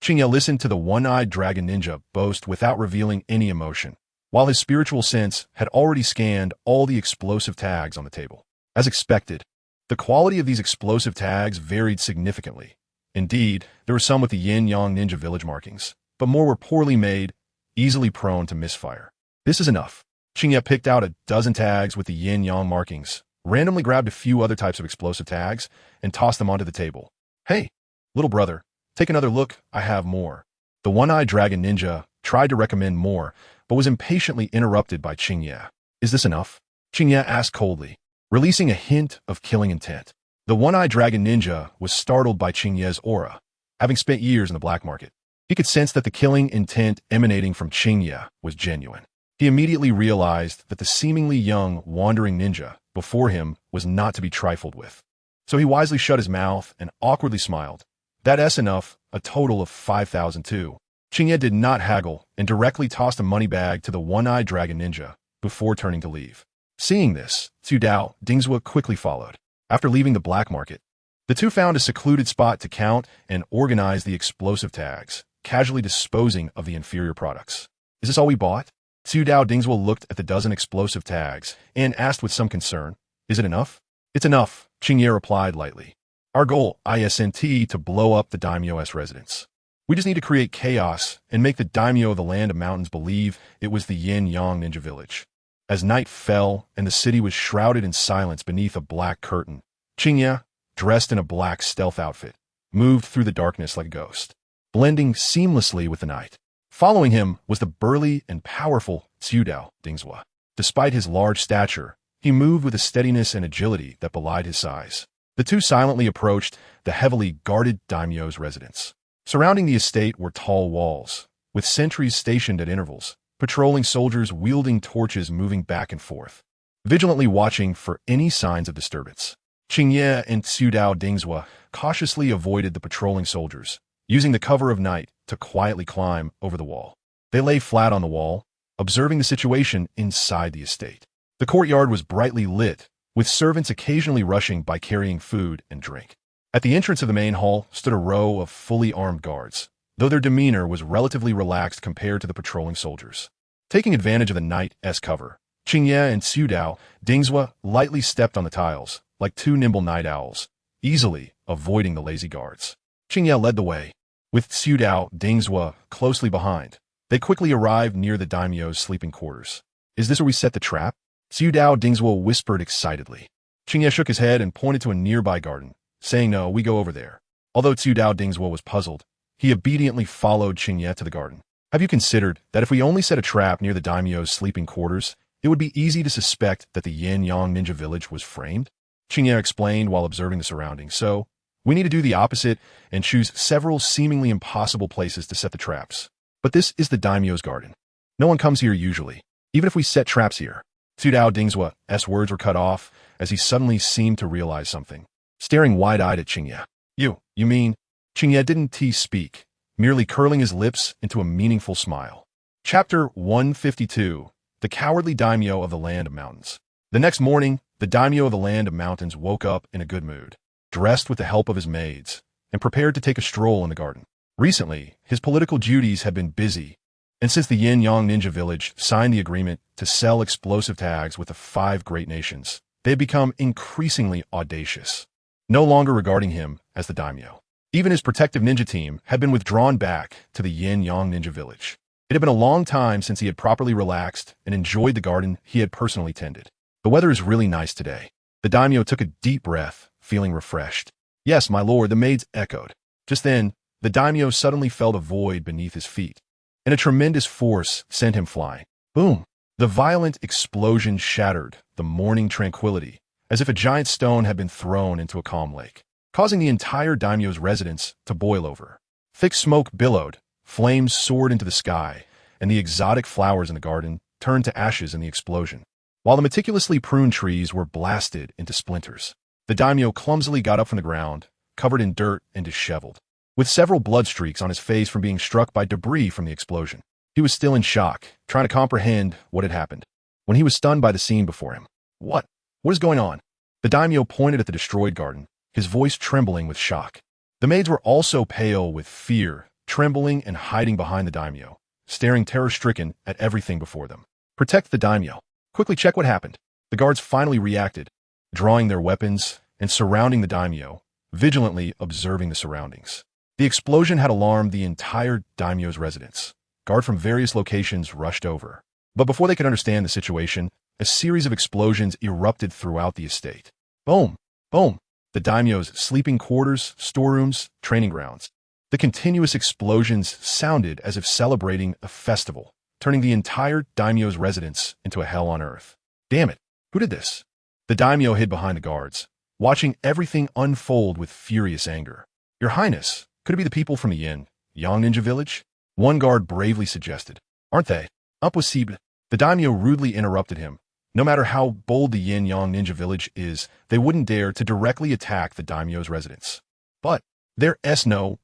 Qingye listened to the one-eyed dragon ninja boast without revealing any emotion, while his spiritual sense had already scanned all the explosive tags on the table. As expected, the quality of these explosive tags varied significantly. Indeed, there were some with the Yin-Yang Ninja Village markings, but more were poorly made, easily prone to misfire. "This is enough." Qingye picked out a dozen tags with the Yin-Yang markings, randomly grabbed a few other types of explosive tags, and tossed them onto the table. "Hey, little brother, take another look, I have more." The one-eyed dragon ninja tried to recommend more, but was impatiently interrupted by Qingye. "Is this enough?" Qingye asked coldly, releasing a hint of killing intent. The one-eyed dragon ninja was startled by Qingye's aura, having spent years in the black market. He could sense that the killing intent emanating from Qingye was genuine. He immediately realized that the seemingly young, wandering ninja before him was not to be trifled with. So he wisely shut his mouth and awkwardly smiled. "That's enough, a total of 5,002. Qingye did not haggle and directly tossed a money bag to the one-eyed dragon ninja before turning to leave. Seeing this, Tsudao Dingzhua quickly followed. After leaving the black market, the two found a secluded spot to count and organize the explosive tags, casually disposing of the inferior products. "Is this all we bought?" Tsudao Dingzhua looked at the dozen explosive tags and asked with some concern, "Is it enough?" "It's enough," Qingye replied lightly. "Our goal isn't to blow up the daimyo's residence. We just need to create chaos and make the daimyo of the land of mountains believe it was the Yin-Yang Ninja Village." As night fell and the city was shrouded in silence beneath a black curtain, Qingye, dressed in a black stealth outfit, moved through the darkness like a ghost, blending seamlessly with the night. Following him was the burly and powerful Tsudao Dingzhua. Despite his large stature, he moved with a steadiness and agility that belied his size. The two silently approached the heavily guarded daimyo's residence. Surrounding the estate were tall walls, with sentries stationed at intervals, patrolling soldiers wielding torches moving back and forth, vigilantly watching for any signs of disturbance. Qingye and Tsudao Dingzhua cautiously avoided the patrolling soldiers, using the cover of night to quietly climb over the wall. They lay flat on the wall, observing the situation inside the estate. The courtyard was brightly lit, with servants occasionally rushing by carrying food and drink. At the entrance of the main hall stood a row of fully armed guards, though their demeanor was relatively relaxed compared to the patrolling soldiers. Taking advantage of the night's cover, Qingye and Tsudao Dingzhua lightly stepped on the tiles, like two nimble night owls, easily avoiding the lazy guards. Qingye led the way, with Tsudao Dingzhua closely behind. They quickly arrived near the daimyo's sleeping quarters. "Is this where we set the trap?" Tsudao Dingzhua whispered excitedly. Qingye shook his head and pointed to a nearby garden, saying, "No, we go over there." Although Tsudao Dingzhua was puzzled, he obediently followed Qingye to the garden. "Have you considered that if we only set a trap near the daimyo's sleeping quarters, it would be easy to suspect that the Yin-Yang Ninja Village was framed?" Qingye explained while observing the surroundings. "So, we need to do the opposite and choose several seemingly impossible places to set the traps. But this is the daimyo's garden. No one comes here usually, even if we set traps here." Tsudao Dingzhua's words were cut off as he suddenly seemed to realize something, staring wide-eyed at Qingye. You mean?" Qingye didn't speak, merely curling his lips into a meaningful smile. Chapter 152, The Cowardly Daimyo of the Land of Mountains. The next morning, the daimyo of the Land of Mountains woke up in a good mood, dressed with the help of his maids, and prepared to take a stroll in the garden. Recently, his political duties had been busy, and since the Yin-Yang Ninja Village signed the agreement to sell explosive tags with the 5 great nations, they had become increasingly audacious, no longer regarding him as the daimyo. Even his protective ninja team had been withdrawn back to the Yin-Yang Ninja Village. It had been a long time since he had properly relaxed and enjoyed the garden he had personally tended. The weather is really nice today. The daimyo took a deep breath, feeling refreshed. Yes, my lord, the maids echoed. Just then, the daimyo suddenly felt a void beneath his feet, and a tremendous force sent him flying. Boom! The violent explosion shattered the morning tranquility, as if a giant stone had been thrown into a calm lake, causing the entire daimyo's residence to boil over. Thick smoke billowed, flames soared into the sky, and the exotic flowers in the garden turned to ashes in the explosion, while the meticulously pruned trees were blasted into splinters. The daimyo clumsily got up from the ground, covered in dirt and disheveled, with several blood streaks on his face from being struck by debris from the explosion. He was still in shock, trying to comprehend what had happened, when he was stunned by the scene before him. What is going on? The daimyo pointed at the destroyed garden, his voice trembling with shock. The maids were also pale with fear, trembling and hiding behind the daimyo, staring terror-stricken at everything before them. Protect the daimyo. Quickly check what happened. The guards finally reacted, drawing their weapons and surrounding the daimyo, vigilantly observing the surroundings. The explosion had alarmed the entire daimyo's residence. Guards from various locations rushed over. But before they could understand the situation, a series of explosions erupted throughout the estate. Boom! Boom! The daimyo's sleeping quarters, storerooms, training grounds. The continuous explosions sounded as if celebrating a festival, turning the entire daimyo's residence into a hell on earth. Damn it! Who did this? The daimyo hid behind the guards, watching everything unfold with furious anger. Your Highness, could it be the people from the Yang Ninja village? One guard bravely suggested. Aren't they? Impossible. The daimyo rudely interrupted him. No matter how bold the Yang Ninja village is, they wouldn't dare to directly attack the daimyo's residence. But,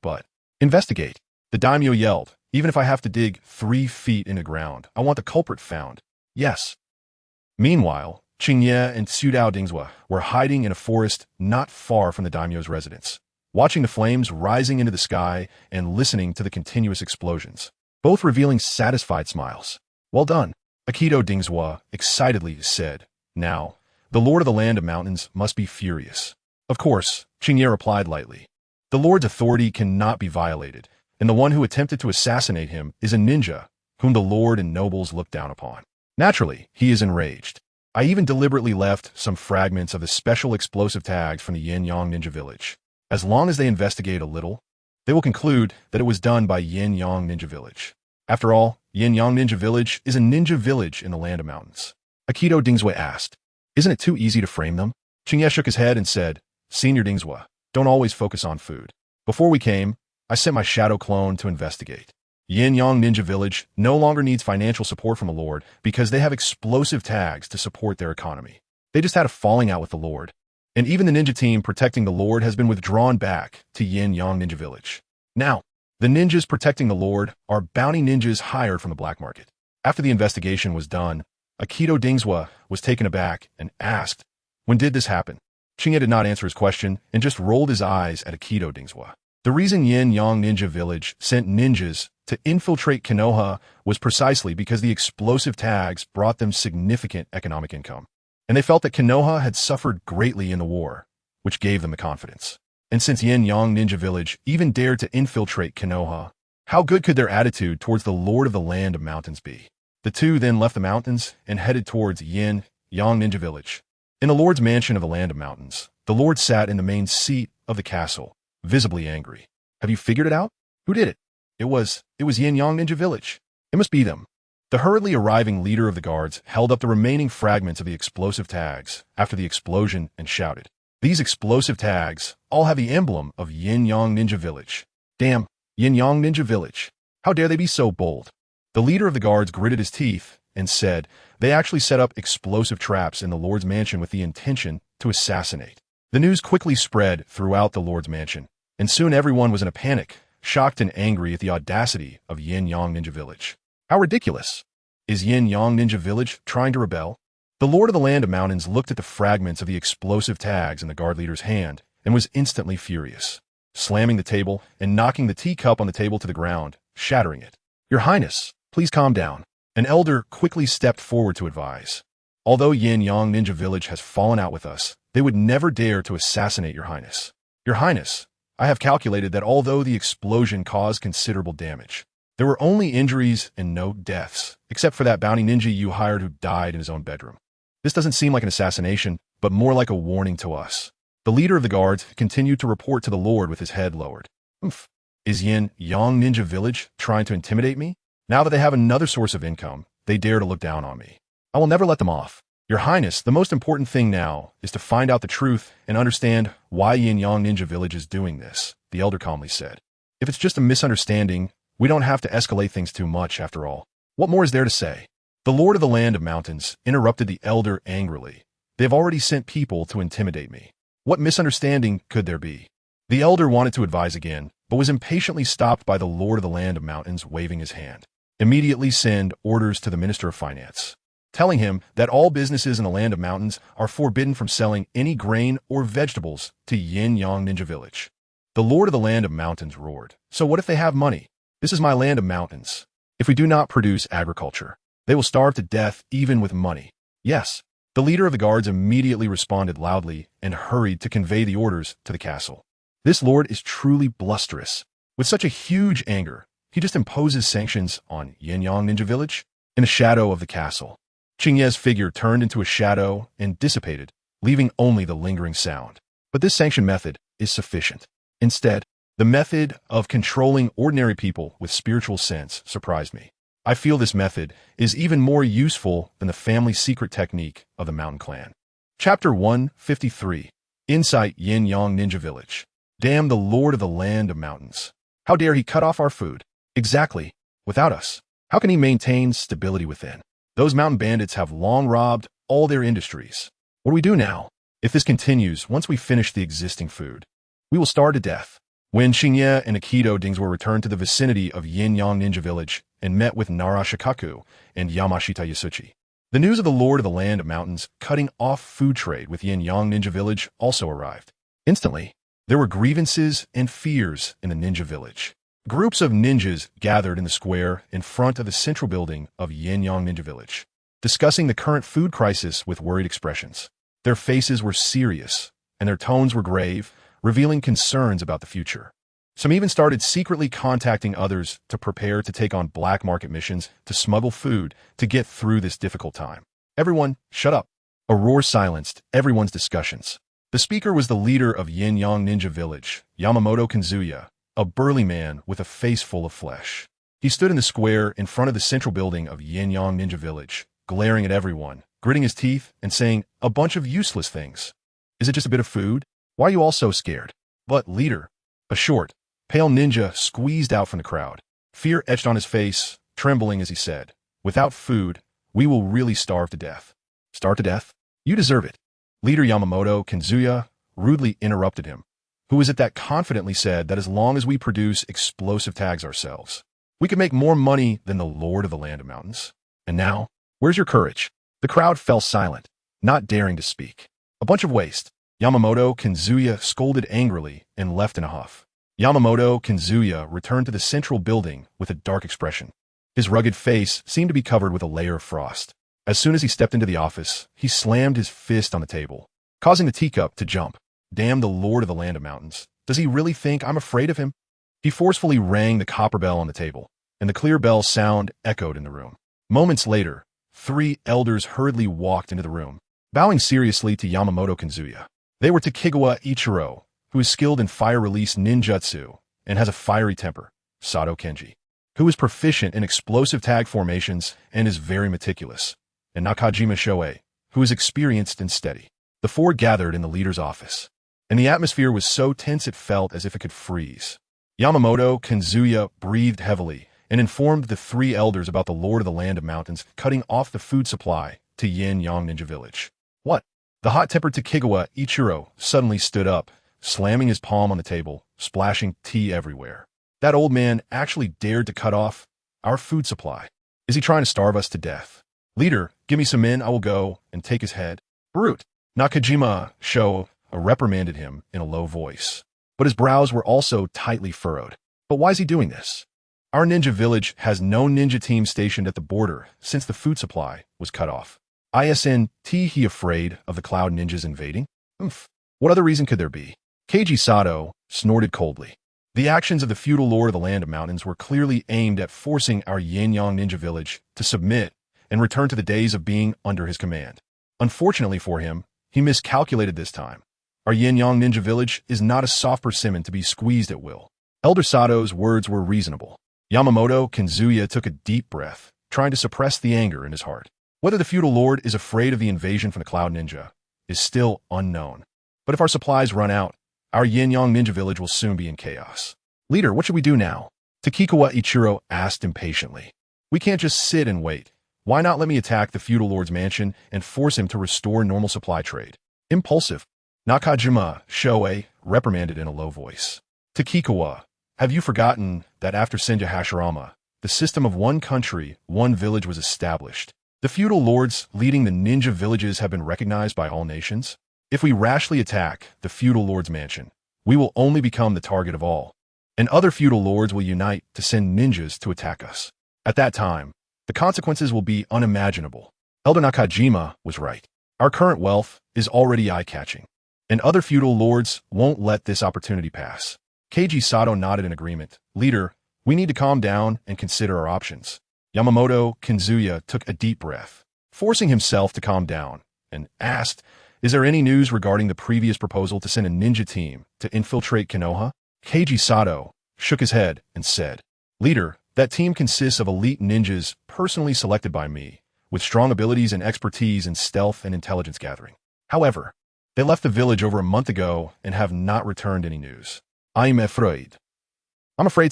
but. Investigate. The daimyo yelled. Even if I have to dig 3 feet in the ground, I want the culprit found. Yes. Meanwhile, Qingye and Sudao Dingzhua were hiding in a forest not far from the daimyo's residence, watching the flames rising into the sky and listening to the continuous explosions, both revealing satisfied smiles. Well done, Aikido Dingzhua excitedly said. Now, the Lord of the Land of Mountains must be furious. Of course, Qingye replied lightly. The Lord's authority cannot be violated, and the one who attempted to assassinate him is a ninja, whom the Lord and nobles look down upon. Naturally, he is enraged. I even deliberately left some fragments of the special explosive tags from the Yin Yang Ninja village. As long as they investigate a little, they will conclude that it was done by Yin Yang Ninja village. After all, Yin Yang Ninja village is a ninja village in the Land of Mountains. Aikido Dingzhua asked, Isn't it too easy to frame them? Qingye shook his head and said, Senior Dingzhua, don't always focus on food. Before we came, I sent my shadow clone to investigate. Yin Yang Ninja village no longer needs financial support from a lord because they have explosive tags to support their economy. They just had a falling out with the lord. And even the ninja team protecting the lord has been withdrawn back to Yin Yang Ninja village. Now, the ninjas protecting the lord are bounty ninjas hired from the black market. After the investigation was done, Aikido Dingzhua was taken aback and asked, When did this happen? Qingye did not answer his question and just rolled his eyes at Aikido Dingzhua. The reason Yin Yang Ninja village sent ninjas to infiltrate Konoha was precisely because the explosive tags brought them significant economic income. And they felt that Konoha had suffered greatly in the war, which gave them the confidence. And since Yin Yang Ninja village even dared to infiltrate Konoha, how good could their attitude towards the Lord of the Land of Mountains be? The two then left the mountains and headed towards Yin Yang Ninja village. In the Lord's mansion of the Land of Mountains, the Lord sat in the main seat of the castle, visibly angry. Have you figured it out? Who did it? It was Yin Yang Ninja village. It must be them. The hurriedly arriving leader of the guards held up the remaining fragments of the explosive tags after the explosion and shouted, These explosive tags all have the emblem of Yin Yang Ninja village. Damn, Yin Yang Ninja village. How dare they be so bold? The leader of the guards gritted his teeth and said they actually set up explosive traps in the Lord's mansion with the intention to assassinate. The news quickly spread throughout the Lord's mansion, and soon everyone was in a panic, shocked and angry at the audacity of Yin Yang Ninja village. How ridiculous! Is Yin Yang Ninja village trying to rebel? The Lord of the Land of Mountains looked at the fragments of the explosive tags in the guard leader's hand and was instantly furious, slamming the table and knocking the teacup on the table to the ground, shattering it. Your Highness, please calm down. An elder quickly stepped forward to advise. Although Yin Yang Ninja village has fallen out with us, they would never dare to assassinate Your Highness. Your Highness, I have calculated that although the explosion caused considerable damage, There were only injuries and no deaths, except for that bounty ninja you hired who died in his own bedroom. This doesn't seem like an assassination, but more like a warning to us. The leader of the guards continued to report to the Lord with his head lowered. Oomph. Is Yin Yang Ninja Village trying to intimidate me? Now that they have another source of income, they dare to look down on me. I will never let them off. Your Highness, the most important thing now is to find out the truth and understand why Yin Yang Ninja Village is doing this, the elder calmly said. If it's just a misunderstanding, we don't have to escalate things too much after all. What more is there to say? The Lord of the Land of Mountains interrupted the elder angrily. They have already sent people to intimidate me. What misunderstanding could there be? The elder wanted to advise again, but was impatiently stopped by the Lord of the Land of Mountains waving his hand. Immediately send orders to the Minister of Finance, telling him that all businesses in the Land of Mountains are forbidden from selling any grain or vegetables to Yin Yang Ninja Village. The Lord of the Land of Mountains roared. So what if they have money? This is my Land of Mountains. If we do not produce agriculture, they will starve to death even with money. Yes. The leader of the guards immediately responded loudly and hurried to convey the orders to the castle. This lord is truly blusterous. With such a huge anger, he just imposes sanctions on Yin Yang Ninja Village. In the shadow of the castle, Qingye's figure turned into a shadow and dissipated, leaving only the lingering sound. But this sanction method is sufficient. Instead, the method of controlling ordinary people with spiritual sense surprised me. I feel this method is even more useful than the family secret technique of the Mountain Clan. Chapter 153. Inside Yin Yang Ninja Village. Damn the Lord of the Land of Mountains. How dare he cut off our food? Exactly. Without us. How can he maintain stability within? Those mountain bandits have long robbed all their industries. What do we do now? If this continues, once we finish the existing food, we will starve to death. When Qingye and Aikido Dings were returned to the vicinity of Yin Yang Ninja Village and met with Narashikaku and Yamashita Yasuchi, the news of the Lord of the Land of Mountains cutting off food trade with Yin Yang Ninja Village also arrived. Instantly, there were grievances and fears in the ninja village. Groups of ninjas gathered in the square in front of the central building of Yin Yang Ninja Village, discussing the current food crisis with worried expressions. Their faces were serious, and their tones were grave, revealing concerns about the future. Some even started secretly contacting others to prepare to take on black market missions to smuggle food to get through this difficult time. Everyone, shut up. A roar silenced everyone's discussions. The speaker was the leader of Yin Yang Ninja Village, Yamamoto Kazuya, a burly man with a face full of flesh. He stood in the square in front of the central building of Yin Yang Ninja Village, glaring at everyone, gritting his teeth and saying a bunch of useless things. Is it just a bit of food? Why are you all so scared? But, leader, a short, pale ninja squeezed out from the crowd. Fear etched on his face, trembling as he said, without food, we will really starve to death. Starve to death? You deserve it. Leader Yamamoto Kazuya rudely interrupted him. Who is it that confidently said that as long as we produce explosive tags ourselves, we could make more money than the Lord of the Land of Mountains? And now, where's your courage? The crowd fell silent, not daring to speak. A bunch of waste. Yamamoto Kazuya scolded angrily and left in a huff. Yamamoto Kazuya returned to the central building with a dark expression. His rugged face seemed to be covered with a layer of frost. As soon as he stepped into the office, he slammed his fist on the table, causing the teacup to jump. Damn the Lord of the Land of Mountains. Does he really think I'm afraid of him? He forcefully rang the copper bell on the table, and the clear bell sound echoed in the room. Moments later, 3 elders hurriedly walked into the room, bowing seriously to Yamamoto Kazuya. They were Takegawa Ichiro, who is skilled in fire-release ninjutsu and has a fiery temper, Sato Kenji, who is proficient in explosive tag formations and is very meticulous, and Nakajima Shoei, who is experienced and steady. The 4 gathered in the leader's office, and the atmosphere was so tense it felt as if it could freeze. Yamamoto Kazuya breathed heavily and informed the 3 elders about the Lord of the Land of Mountains cutting off the food supply to Yin Yang Ninja Village. What? The hot-tempered Takegawa Ichiro suddenly stood up, slamming his palm on the table, splashing tea everywhere. That old man actually dared to cut off our food supply. Is he trying to starve us to death? Leader, give me some men, I will go and take his head. Brute! Nakajima Shoei reprimanded him in a low voice, but his brows were also tightly furrowed. But why is he doing this? Our ninja village has no ninja team stationed at the border since the food supply was cut off. Isn't he afraid of the cloud ninjas invading? What other reason could there be? Keiji Sato snorted coldly. The actions of the feudal lord of the Land of Mountains were clearly aimed at forcing our Yin-Yang ninja village to submit and return to the days of being under his command. Unfortunately for him, he miscalculated this time. Our Yin-Yang ninja village is not a soft persimmon to be squeezed at will. Elder Sato's words were reasonable. Yamamoto Kaguya took a deep breath, trying to suppress the anger in his heart. Whether the feudal lord is afraid of the invasion from the Cloud Ninja is still unknown. But if our supplies run out, our Yin-Yang ninja village will soon be in chaos. Leader, what should we do now? Takikawa Ichiro asked impatiently. We can't just sit and wait. Why not let me attack the feudal lord's mansion and force him to restore normal supply trade? Impulsive. Nakajima Shoei reprimanded in a low voice. Takikawa, have you forgotten that after Senja Hashirama, the system of one country, one village was established? The feudal lords leading the ninja villages have been recognized by all nations. If we rashly attack the feudal lord's mansion, we will only become the target of all, and other feudal lords will unite to send ninjas to attack us. At that time, the consequences will be unimaginable. Elder Nakajima was right. Our current wealth is already eye-catching, and other feudal lords won't let this opportunity pass. Keiji Sato nodded in agreement. Leader, we need to calm down and consider our options. Yamamoto Kaguya took a deep breath, forcing himself to calm down, and asked, is there any news regarding the previous proposal to send a ninja team to infiltrate Konoha? Keiji Sato shook his head and said, Leader, that team consists of elite ninjas personally selected by me, with strong abilities and expertise in stealth and intelligence gathering. However, they left the village over a month ago and have not returned any news. I'm afraid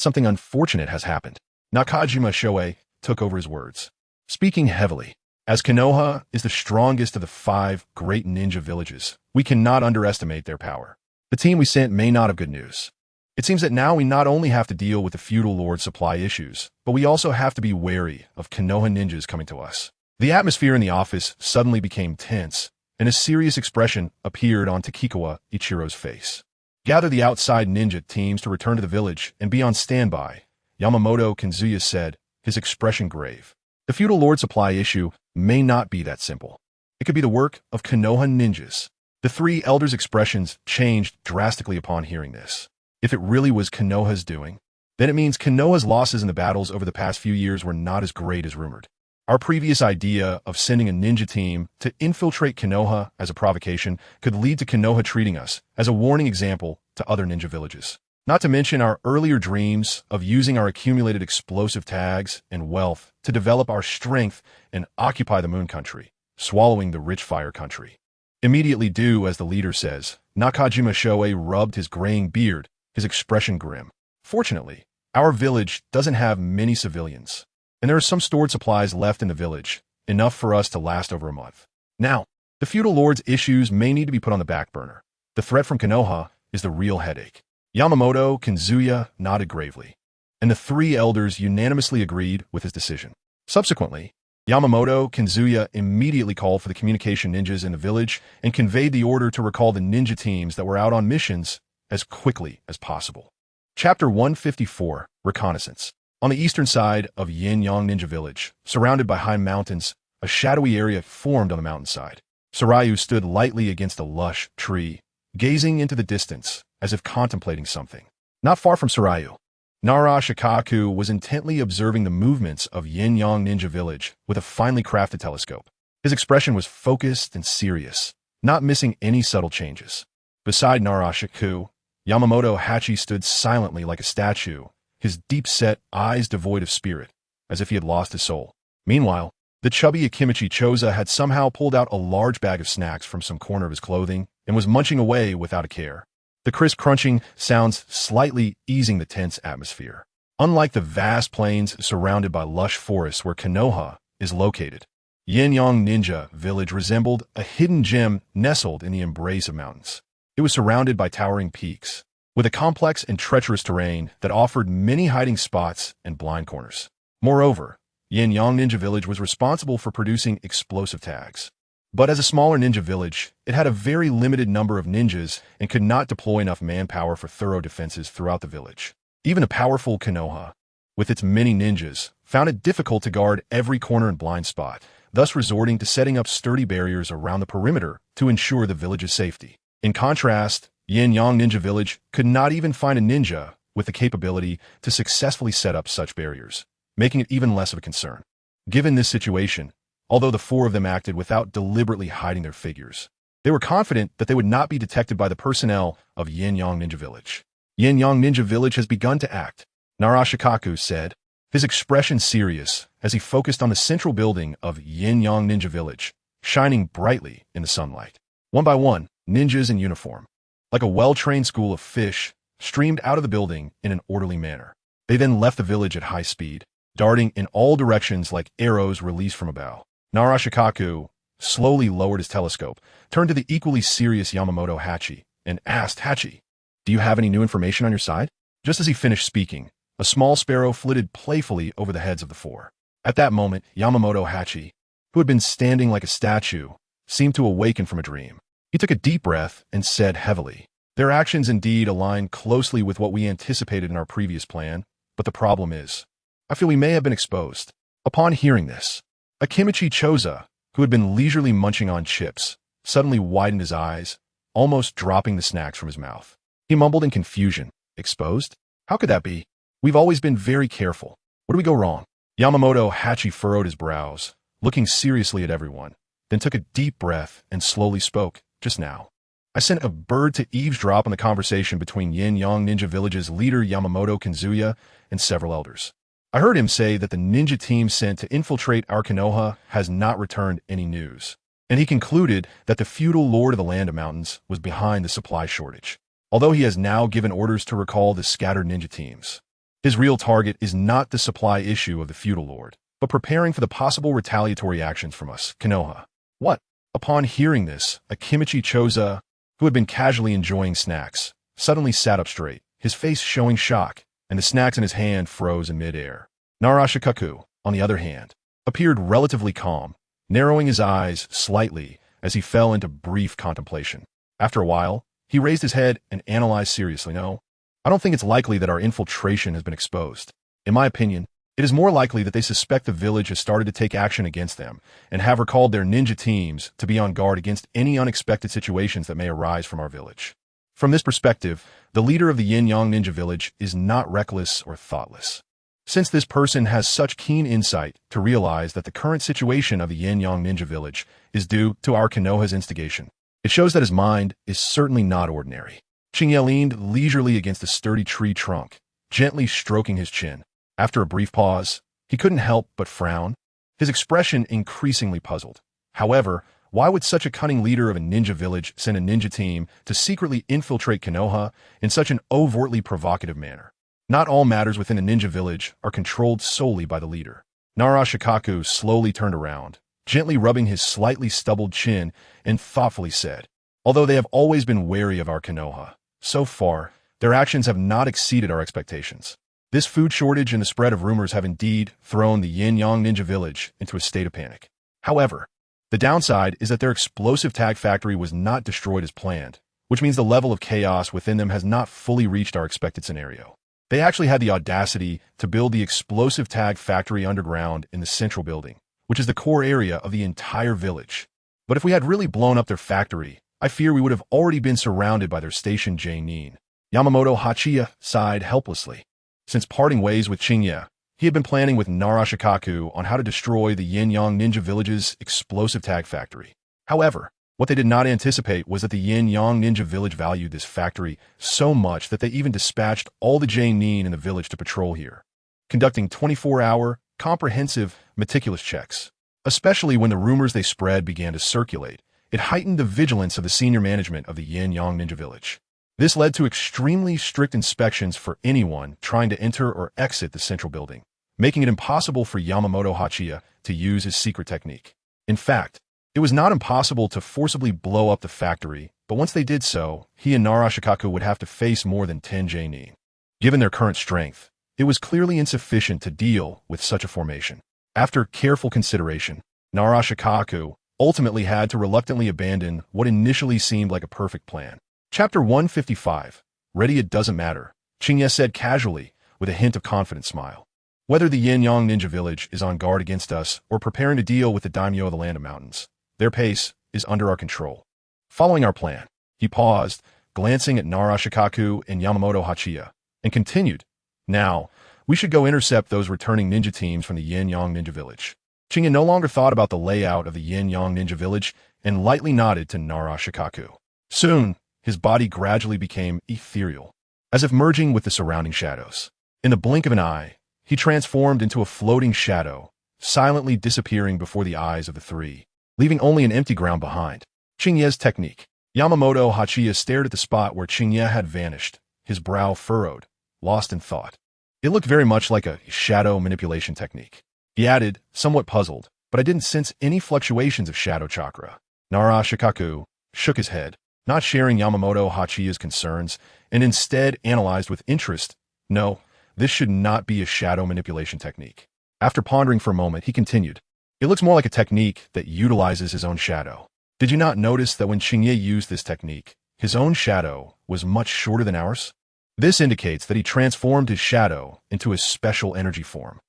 something unfortunate has happened. Nakajima Shoei took over his words, speaking heavily. As Konoha is the strongest of the 5 great ninja villages, we cannot underestimate their power. The team we sent may not have good news. It seems that now we not only have to deal with the feudal lord supply issues, but we also have to be wary of Konoha ninjas coming to us. The atmosphere in the office suddenly became tense, and a serious expression appeared on Takikawa Ichiro's face. Gather the outside ninja teams to return to the village and be on standby, Yamamoto Kaguya said, his expression grave. The feudal lord supply issue may not be that simple. It could be the work of Konoha ninjas. The 3 elders' expressions changed drastically upon hearing this. If it really was Konoha's doing, then it means Konoha's losses in the battles over the past few years were not as great as rumored. Our previous idea of sending a ninja team to infiltrate Konoha as a provocation could lead to Konoha treating us as a warning example to other ninja villages. Not to mention our earlier dreams of using our accumulated explosive tags and wealth to develop our strength and occupy the moon country, swallowing the rich fire country. Immediately do as the leader says, Nakajima Shoei rubbed his graying beard, his expression grim. Fortunately, our village doesn't have many civilians, and there are some stored supplies left in the village, enough for us to last over a month. Now, the feudal lord's issues may need to be put on the back burner. The threat from Konoha is the real headache. Yamamoto Kaguya nodded gravely, and the 3 elders unanimously agreed with his decision. Subsequently, Yamamoto Kaguya immediately called for the communication ninjas in the village and conveyed the order to recall the ninja teams that were out on missions as quickly as possible. Chapter 154, Reconnaissance. On the eastern side of Yin-Yang Ninja Village, surrounded by high mountains, a shadowy area formed on the mountainside. Sarayu stood lightly against a lush tree, gazing into the distance, as if contemplating something. Not far from Sarayu, Nara Shikaku was intently observing the movements of Yin-Yang Ninja Village with a finely crafted telescope. His expression was focused and serious, not missing any subtle changes. Beside Nara Shikaku, Yamamoto Hachi stood silently like a statue, his deep-set eyes devoid of spirit, as if he had lost his soul. Meanwhile, the chubby Akimichi Choza had somehow pulled out a large bag of snacks from some corner of his clothing and was munching away without a care. The crisp crunching sounds slightly easing the tense atmosphere. Unlike the vast plains surrounded by lush forests where Konoha is located, Yin-Yang Ninja Village resembled a hidden gem nestled in the embrace of mountains. It was surrounded by towering peaks, with a complex and treacherous terrain that offered many hiding spots and blind corners. Moreover, Yin-Yang Ninja Village was responsible for producing explosive tags. But as a smaller ninja village, it had a very limited number of ninjas and could not deploy enough manpower for thorough defenses throughout the village. Even a powerful Konoha, with its many ninjas, found it difficult to guard every corner and blind spot, thus resorting to setting up sturdy barriers around the perimeter to ensure the village's safety. In contrast, Yin-Yang Ninja Village could not even find a ninja with the capability to successfully set up such barriers, making it even less of a concern. Given this situation, although the four of them acted without deliberately hiding their figures, they were confident that they would not be detected by the personnel of Yin-Yang Ninja Village. Yin-Yang Ninja Village has begun to act, Narashikaku said, his expression serious as he focused on the central building of Yin-Yang Ninja Village, shining brightly in the sunlight. One by one, ninjas in uniform, like a well-trained school of fish, streamed out of the building in an orderly manner. They then left the village at high speed, darting in all directions like arrows released from a bow. Narashikaku slowly lowered his telescope, turned to the equally serious Yamamoto Hachi, and asked, "Hachi, do you have any new information on your side?" Just as he finished speaking, a small sparrow flitted playfully over the heads of the four. At that moment, Yamamoto Hachi, who had been standing like a statue, seemed to awaken from a dream. He took a deep breath and said heavily, "Their actions indeed align closely with what we anticipated in our previous plan, but the problem is, I feel we may have been exposed." Upon hearing this, Akimichi Choza, who had been leisurely munching on chips, suddenly widened his eyes, almost dropping the snacks from his mouth. He mumbled in confusion, "Exposed? How could that be? We've always been very careful. Where do we go wrong?" Yamamoto Hachi furrowed his brows, looking seriously at everyone, then took a deep breath and slowly spoke, "Just now, I sent a bird to eavesdrop on the conversation between Yin-Yang Ninja Village's leader Yamamoto Kanzuya and several elders. I heard him say that the ninja team sent to infiltrate our Konoha has not returned any news, and he concluded that the feudal lord of the Land of Mountains was behind the supply shortage, although he has now given orders to recall the scattered ninja teams. His real target is not the supply issue of the feudal lord, but preparing for the possible retaliatory actions from us, Konoha." "What?" Upon hearing this, Akimichi Choza, who had been casually enjoying snacks, suddenly sat up straight, his face showing shock, and the snacks in his hand froze in midair. Narashikaku, on the other hand, appeared relatively calm, narrowing his eyes slightly as he fell into brief contemplation. After a while, he raised his head and analyzed seriously, "No, I don't think it's likely that our infiltration has been exposed. In my opinion, it is more likely that they suspect the village has started to take action against them and have recalled their ninja teams to be on guard against any unexpected situations that may arise from our village. From this perspective, the leader of the Yin-Yang Ninja Village is not reckless or thoughtless. Since this person has such keen insight to realize that the current situation of the Yin-Yang Ninja Village is due to our Konoha's instigation, it shows that his mind is certainly not ordinary." Qingye leaned leisurely against a sturdy tree trunk, gently stroking his chin. After a brief pause, he couldn't help but frown, his expression increasingly puzzled. However, why would such a cunning leader of a ninja village send a ninja team to secretly infiltrate Konoha in such an overtly provocative manner? Not all matters within the ninja village are controlled solely by the leader. Narashikaku slowly turned around, gently rubbing his slightly stubbled chin, and thoughtfully said, "Although they have always been wary of our Konoha, so far, their actions have not exceeded our expectations. This food shortage and the spread of rumors have indeed thrown the Yin-Yang Ninja Village into a state of panic. However, the downside is that their explosive tag factory was not destroyed as planned, which means the level of chaos within them has not fully reached our expected scenario. They actually had the audacity to build the explosive tag factory underground in the central building, which is the core area of the entire village. But if we had really blown up their factory, I fear we would have already been surrounded by their station Genin." Yamamoto Hachiya sighed helplessly. Since parting ways with Qingye, he had been planning with Narashikaku on how to destroy the Yin-Yang Ninja Village's explosive tag factory. However, what they did not anticipate was that the Yin-Yang Ninja Village valued this factory so much that they even dispatched all the Genin in the village to patrol here, conducting 24-hour, comprehensive, meticulous checks. Especially when the rumors they spread began to circulate, it heightened the vigilance of the senior management of the Yin-Yang Ninja Village. This led to extremely strict inspections for anyone trying to enter or exit the central building, making it impossible for Yamamoto Hachiya to use his secret technique. In fact, it was not impossible to forcibly blow up the factory, but once they did so, he and Narashikaku would have to face more than 10 Genin. Given their current strength, it was clearly insufficient to deal with such a formation. After careful consideration, Narashikaku ultimately had to reluctantly abandon what initially seemed like a perfect plan. Chapter 155, "Ready It Doesn't Matter," Qingye said casually, with a hint of confident smile. "Whether the Yin-Yang Ninja Village is on guard against us or preparing to deal with the daimyo of the Land of Mountains, their pace is under our control. Following our plan," he paused, glancing at Narashikaku and Yamamoto Hachiya, and continued, "Now, we should go intercept those returning ninja teams from the Yin-Yang Ninja Village." Qingye no longer thought about the layout of the Yin-Yang Ninja Village and lightly nodded to Nara Shikaku. Soon, his body gradually became ethereal, as if merging with the surrounding shadows. In the blink of an eye, he transformed into a floating shadow, silently disappearing before the eyes of the three, leaving only an empty ground behind. Qingye's technique. Yamamoto Hachiya stared at the spot where Qingye had vanished, his brow furrowed, lost in thought. It looked very much like a shadow manipulation technique. He added, somewhat puzzled, "But I didn't sense any fluctuations of shadow chakra." Nara Shikaku shook his head, not sharing Yamamoto Hachiya's concerns, and instead analyzed with interest, "No, this should not be a shadow manipulation technique." After pondering for a moment, he continued, "It looks more like a technique that utilizes his own shadow. Did you not notice that when Qingye used this technique, his own shadow was much shorter than ours? This indicates that he transformed his shadow into a special energy form."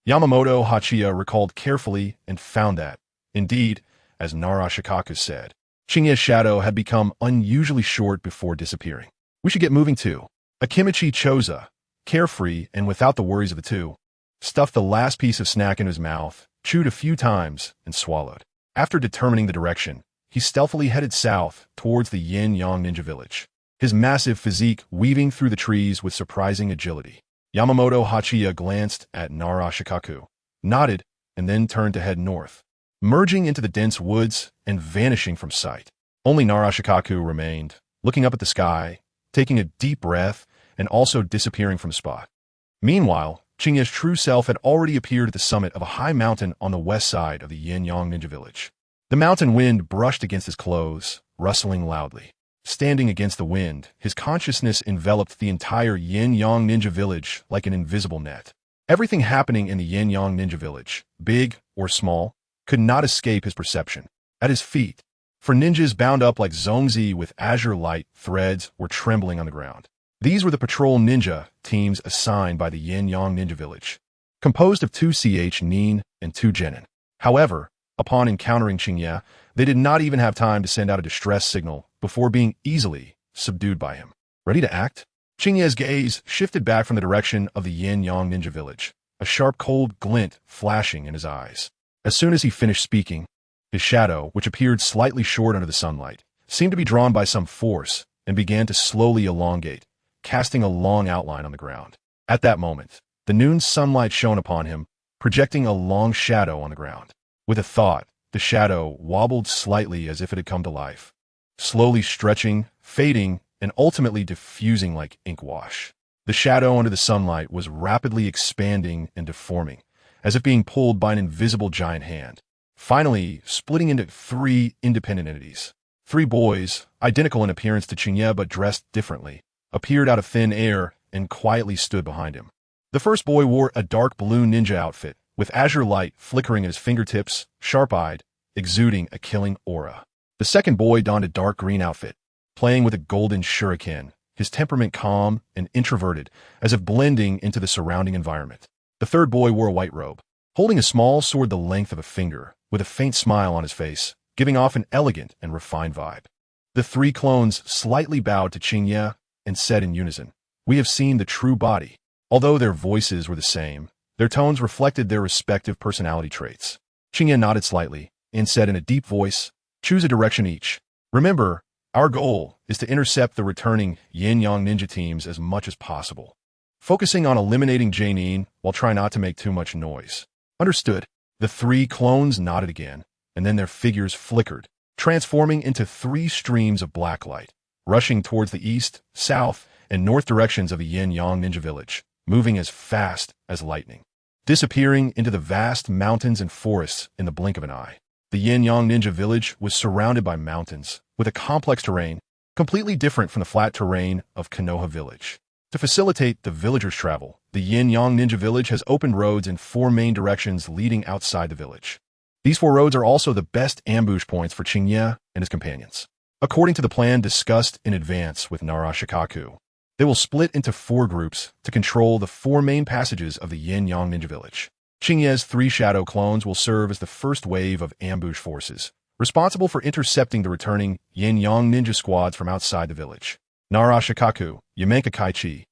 Yamamoto Hachiya recalled carefully and found that, indeed, as Nara Shikaku said, Qingye's shadow had become unusually short before disappearing. "We should get moving too." Akimichi Choza, carefree and without the worries of the two, stuffed the last piece of snack in his mouth, chewed a few times, and swallowed. After determining the direction, he stealthily headed south towards the Yin-Yang Ninja Village, his massive physique weaving through the trees with surprising agility. Yamamoto Hachiya glanced at Nara Shikaku, nodded, and then turned to head north, merging into the dense woods and vanishing from sight. Only Nara Shikaku remained, looking up at the sky, taking a deep breath, and also disappearing from the spot. Meanwhile, Qingye's true self had already appeared at the summit of a high mountain on the west side of the Yin-Yang Ninja Village. The mountain wind brushed against his clothes, rustling loudly. Standing against the wind, his consciousness enveloped the entire Yin-Yang Ninja Village like an invisible net. Everything happening in the Yin-Yang Ninja Village, big or small, could not escape his perception. At his feet, for ninjas bound up like zongzi with azure light threads were trembling on the ground. These were the patrol ninja teams assigned by the Yin-Yang Ninja Village, composed of 2 Nin and 2 Genin. However, upon encountering Qingye, they did not even have time to send out a distress signal before being easily subdued by him. Ready to act? Qingye's gaze shifted back from the direction of the Yin-Yang Ninja Village, a sharp cold glint flashing in his eyes. As soon as he finished speaking, his shadow, which appeared slightly short under the sunlight, seemed to be drawn by some force and began to slowly elongate, casting a long outline on the ground. At that moment, the noon sunlight shone upon him, projecting a long shadow on the ground. With a thought, the shadow wobbled slightly as if it had come to life, slowly stretching, fading, and ultimately diffusing like ink wash. The shadow under the sunlight was rapidly expanding and deforming, as if being pulled by an invisible giant hand, finally splitting into 3 independent entities. 3 boys, identical in appearance to Qingye but dressed differently, appeared out of thin air and quietly stood behind him. The first boy wore a dark blue ninja outfit, with azure light flickering at his fingertips, sharp-eyed, exuding a killing aura. The second boy donned a dark green outfit, playing with a golden shuriken, his temperament calm and introverted, as if blending into the surrounding environment. The third boy wore a white robe, holding a small sword the length of a finger, with a faint smile on his face, giving off an elegant and refined vibe. The 3 clones slightly bowed to Qingye and said in unison, "We have seen the true body." Although their voices were the same, their tones reflected their respective personality traits. Qingye nodded slightly and said in a deep voice, "Choose a direction each. Remember, our goal is to intercept the returning Yin-Yang ninja teams as much as possible, focusing on eliminating Genin while trying not to make too much noise." Understood. The 3 clones nodded again, and then their figures flickered, transforming into 3 streams of black light, rushing towards the east, south, and north directions of the Yin-Yang Ninja Village, moving as fast as lightning, disappearing into the vast mountains and forests in the blink of an eye. The Yin-Yang Ninja Village was surrounded by mountains, with a complex terrain, completely different from the flat terrain of Konoha Village. To facilitate the villagers' travel, the Yin-Yang Ninja Village has opened roads in 4 main directions leading outside the village. These 4 roads are also the best ambush points for Qingye and his companions. According to the plan discussed in advance with Nara Shikaku, they will split into 4 groups to control the 4 main passages of the Yin-Yang Ninja Village. Qingye's 3 shadow clones will serve as the first wave of ambush forces, responsible for intercepting the returning Yin-Yang ninja squads from outside the village. Nara Shikaku, Yamenka Kaichi,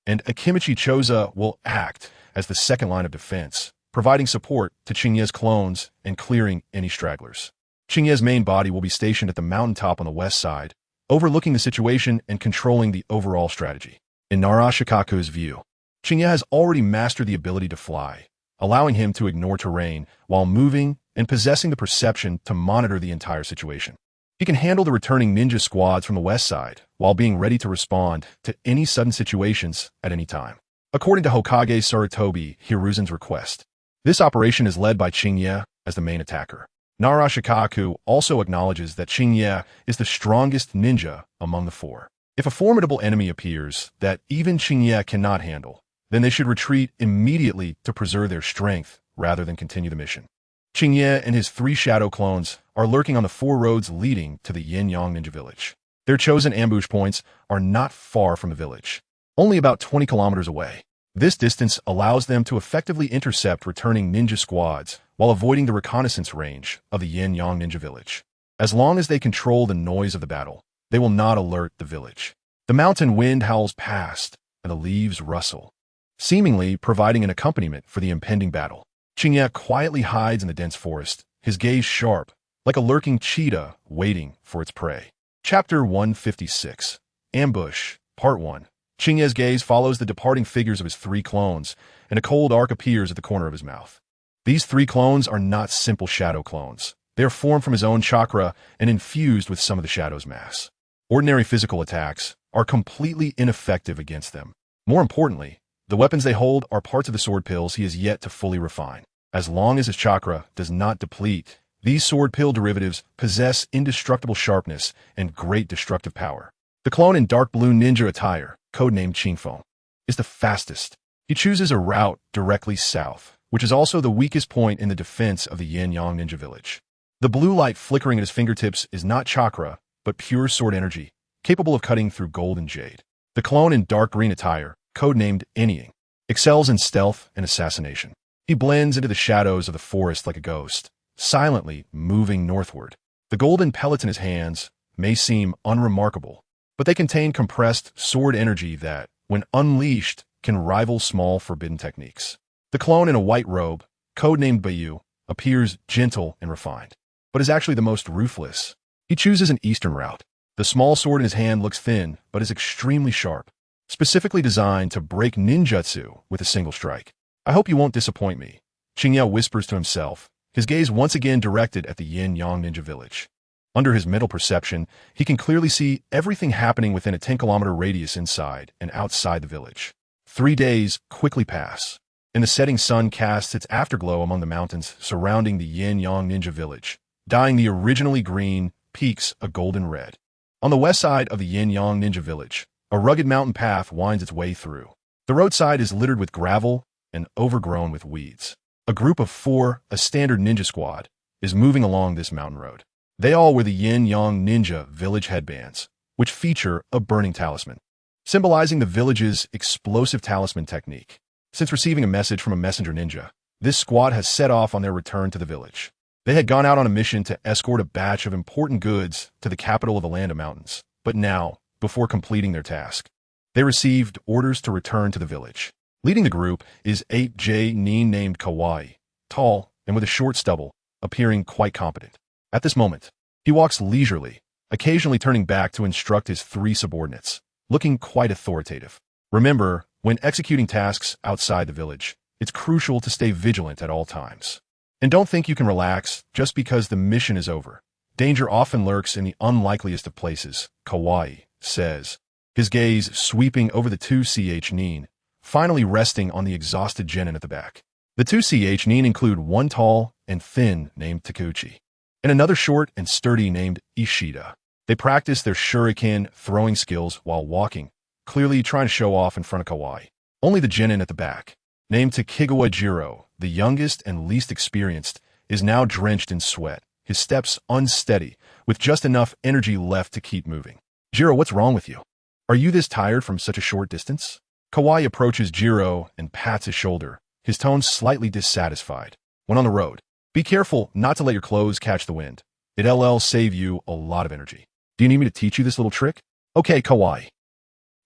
and Akimichi Choza will act as the second line of defense, providing support to Qingye's clones and clearing any stragglers. Qingye's main body will be stationed at the mountaintop on the west side, overlooking the situation and controlling the overall strategy. In Narashikaku's view, Qingye has already mastered the ability to fly, allowing him to ignore terrain while moving and possessing the perception to monitor the entire situation. He can handle the returning ninja squads from the west side while being ready to respond to any sudden situations at any time. According to Hokage Sarutobi Hiruzen's request, this operation is led by Qingye as the main attacker. Narashikaku also acknowledges that Qingye is the strongest ninja among the four. If a formidable enemy appears that even Qingye cannot handle, then they should retreat immediately to preserve their strength rather than continue the mission. Qingye and his 3 shadow clones are lurking on the 4 roads leading to the Yin-Yang Ninja Village. Their chosen ambush points are not far from the village, only about 20 kilometers away. This distance allows them to effectively intercept returning ninja squads while avoiding the reconnaissance range of the Yin-Yang Ninja Village. As long as they control the noise of the battle, they will not alert the village. The mountain wind howls past, and the leaves rustle, seemingly providing an accompaniment for the impending battle. Qingye quietly hides in the dense forest, his gaze sharp, like a lurking cheetah waiting for its prey. Chapter 156. Ambush, Part 1. Qingye's gaze follows the departing figures of his 3 clones, and a cold arc appears at the corner of his mouth. These 3 clones are not simple shadow clones. They are formed from his own chakra and infused with some of the shadow's mass. Ordinary physical attacks are completely ineffective against them. More importantly, the weapons they hold are parts of the sword pills he has yet to fully refine. As long as his chakra does not deplete, these sword pill derivatives possess indestructible sharpness and great destructive power. The clone in dark blue ninja attire, codenamed Qingfeng, is the fastest. He chooses a route directly south, which is also the weakest point in the defense of the Yin-Yang Ninja Village. The blue light flickering at his fingertips is not chakra, but pure sword energy, capable of cutting through gold and jade. The clone in dark green attire, codenamed Enying, excels in stealth and assassination. He blends into the shadows of the forest like a ghost, silently moving northward. The golden pellets in his hands may seem unremarkable, but they contain compressed sword energy that, when unleashed, can rival small forbidden techniques. The clone in a white robe, codenamed Bayu, appears gentle and refined, but is actually the most ruthless. He chooses an eastern route. The small sword in his hand looks thin, but is extremely sharp, specifically designed to break ninjutsu with a single strike. I hope you won't disappoint me, Qingye whispers to himself, his gaze once again directed at the Yin-Yang Ninja Village. Under his mental perception, he can clearly see everything happening within a 10-kilometer radius inside and outside the village. 3 days quickly pass, and the setting sun casts its afterglow among the mountains surrounding the Yin-Yang Ninja Village, dyeing the originally green peaks a golden red. On the west side of the Yin-Yang Ninja Village, a rugged mountain path winds its way through. The roadside is littered with gravel and overgrown with weeds. A group of 4, a standard ninja squad, is moving along this mountain road. They all wear the Yin-Yang Ninja Village headbands, which feature a burning talisman, symbolizing the village's explosive talisman technique. Since receiving a message from a messenger ninja, this squad has set off on their return to the village. They had gone out on a mission to escort a batch of important goods to the capital of the Land of Mountains, but now, before completing their task, they received orders to return to the village. Leading the group is Genin named Kawaii, tall and with a short stubble, appearing quite competent. At this moment, he walks leisurely, occasionally turning back to instruct his 3 subordinates, looking quite authoritative. Remember, when executing tasks outside the village, it's crucial to stay vigilant at all times. And don't think you can relax just because the mission is over. Danger often lurks in the unlikeliest of places, Kawaii says, his gaze sweeping over the 2ch Nin, finally resting on the exhausted genin at the back. The 2ch Nin include one tall and thin named Takuchi, and another short and sturdy named Ishida. They practice their shuriken throwing skills while walking, clearly trying to show off in front of Kawaii. Only the genin at the back, named Takugawa Jiro, the youngest and least experienced, is now drenched in sweat, his steps unsteady, with just enough energy left to keep moving. Jiro, what's wrong with you? Are you this tired from such a short distance? Kawaii approaches Jiro and pats his shoulder, his tone slightly dissatisfied. When on the road, be careful not to let your clothes catch the wind. It'll save you a lot of energy. Do you need me to teach you this little trick? Okay, Kawaii.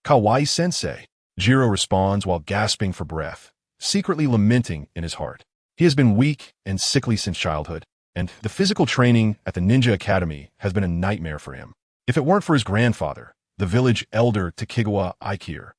Kawaii-sensei, Jiro responds while gasping for breath, secretly lamenting in his heart. He has been weak and sickly since childhood, and the physical training at the ninja academy has been a nightmare for him. If it weren't for his grandfather, the village elder Qingye,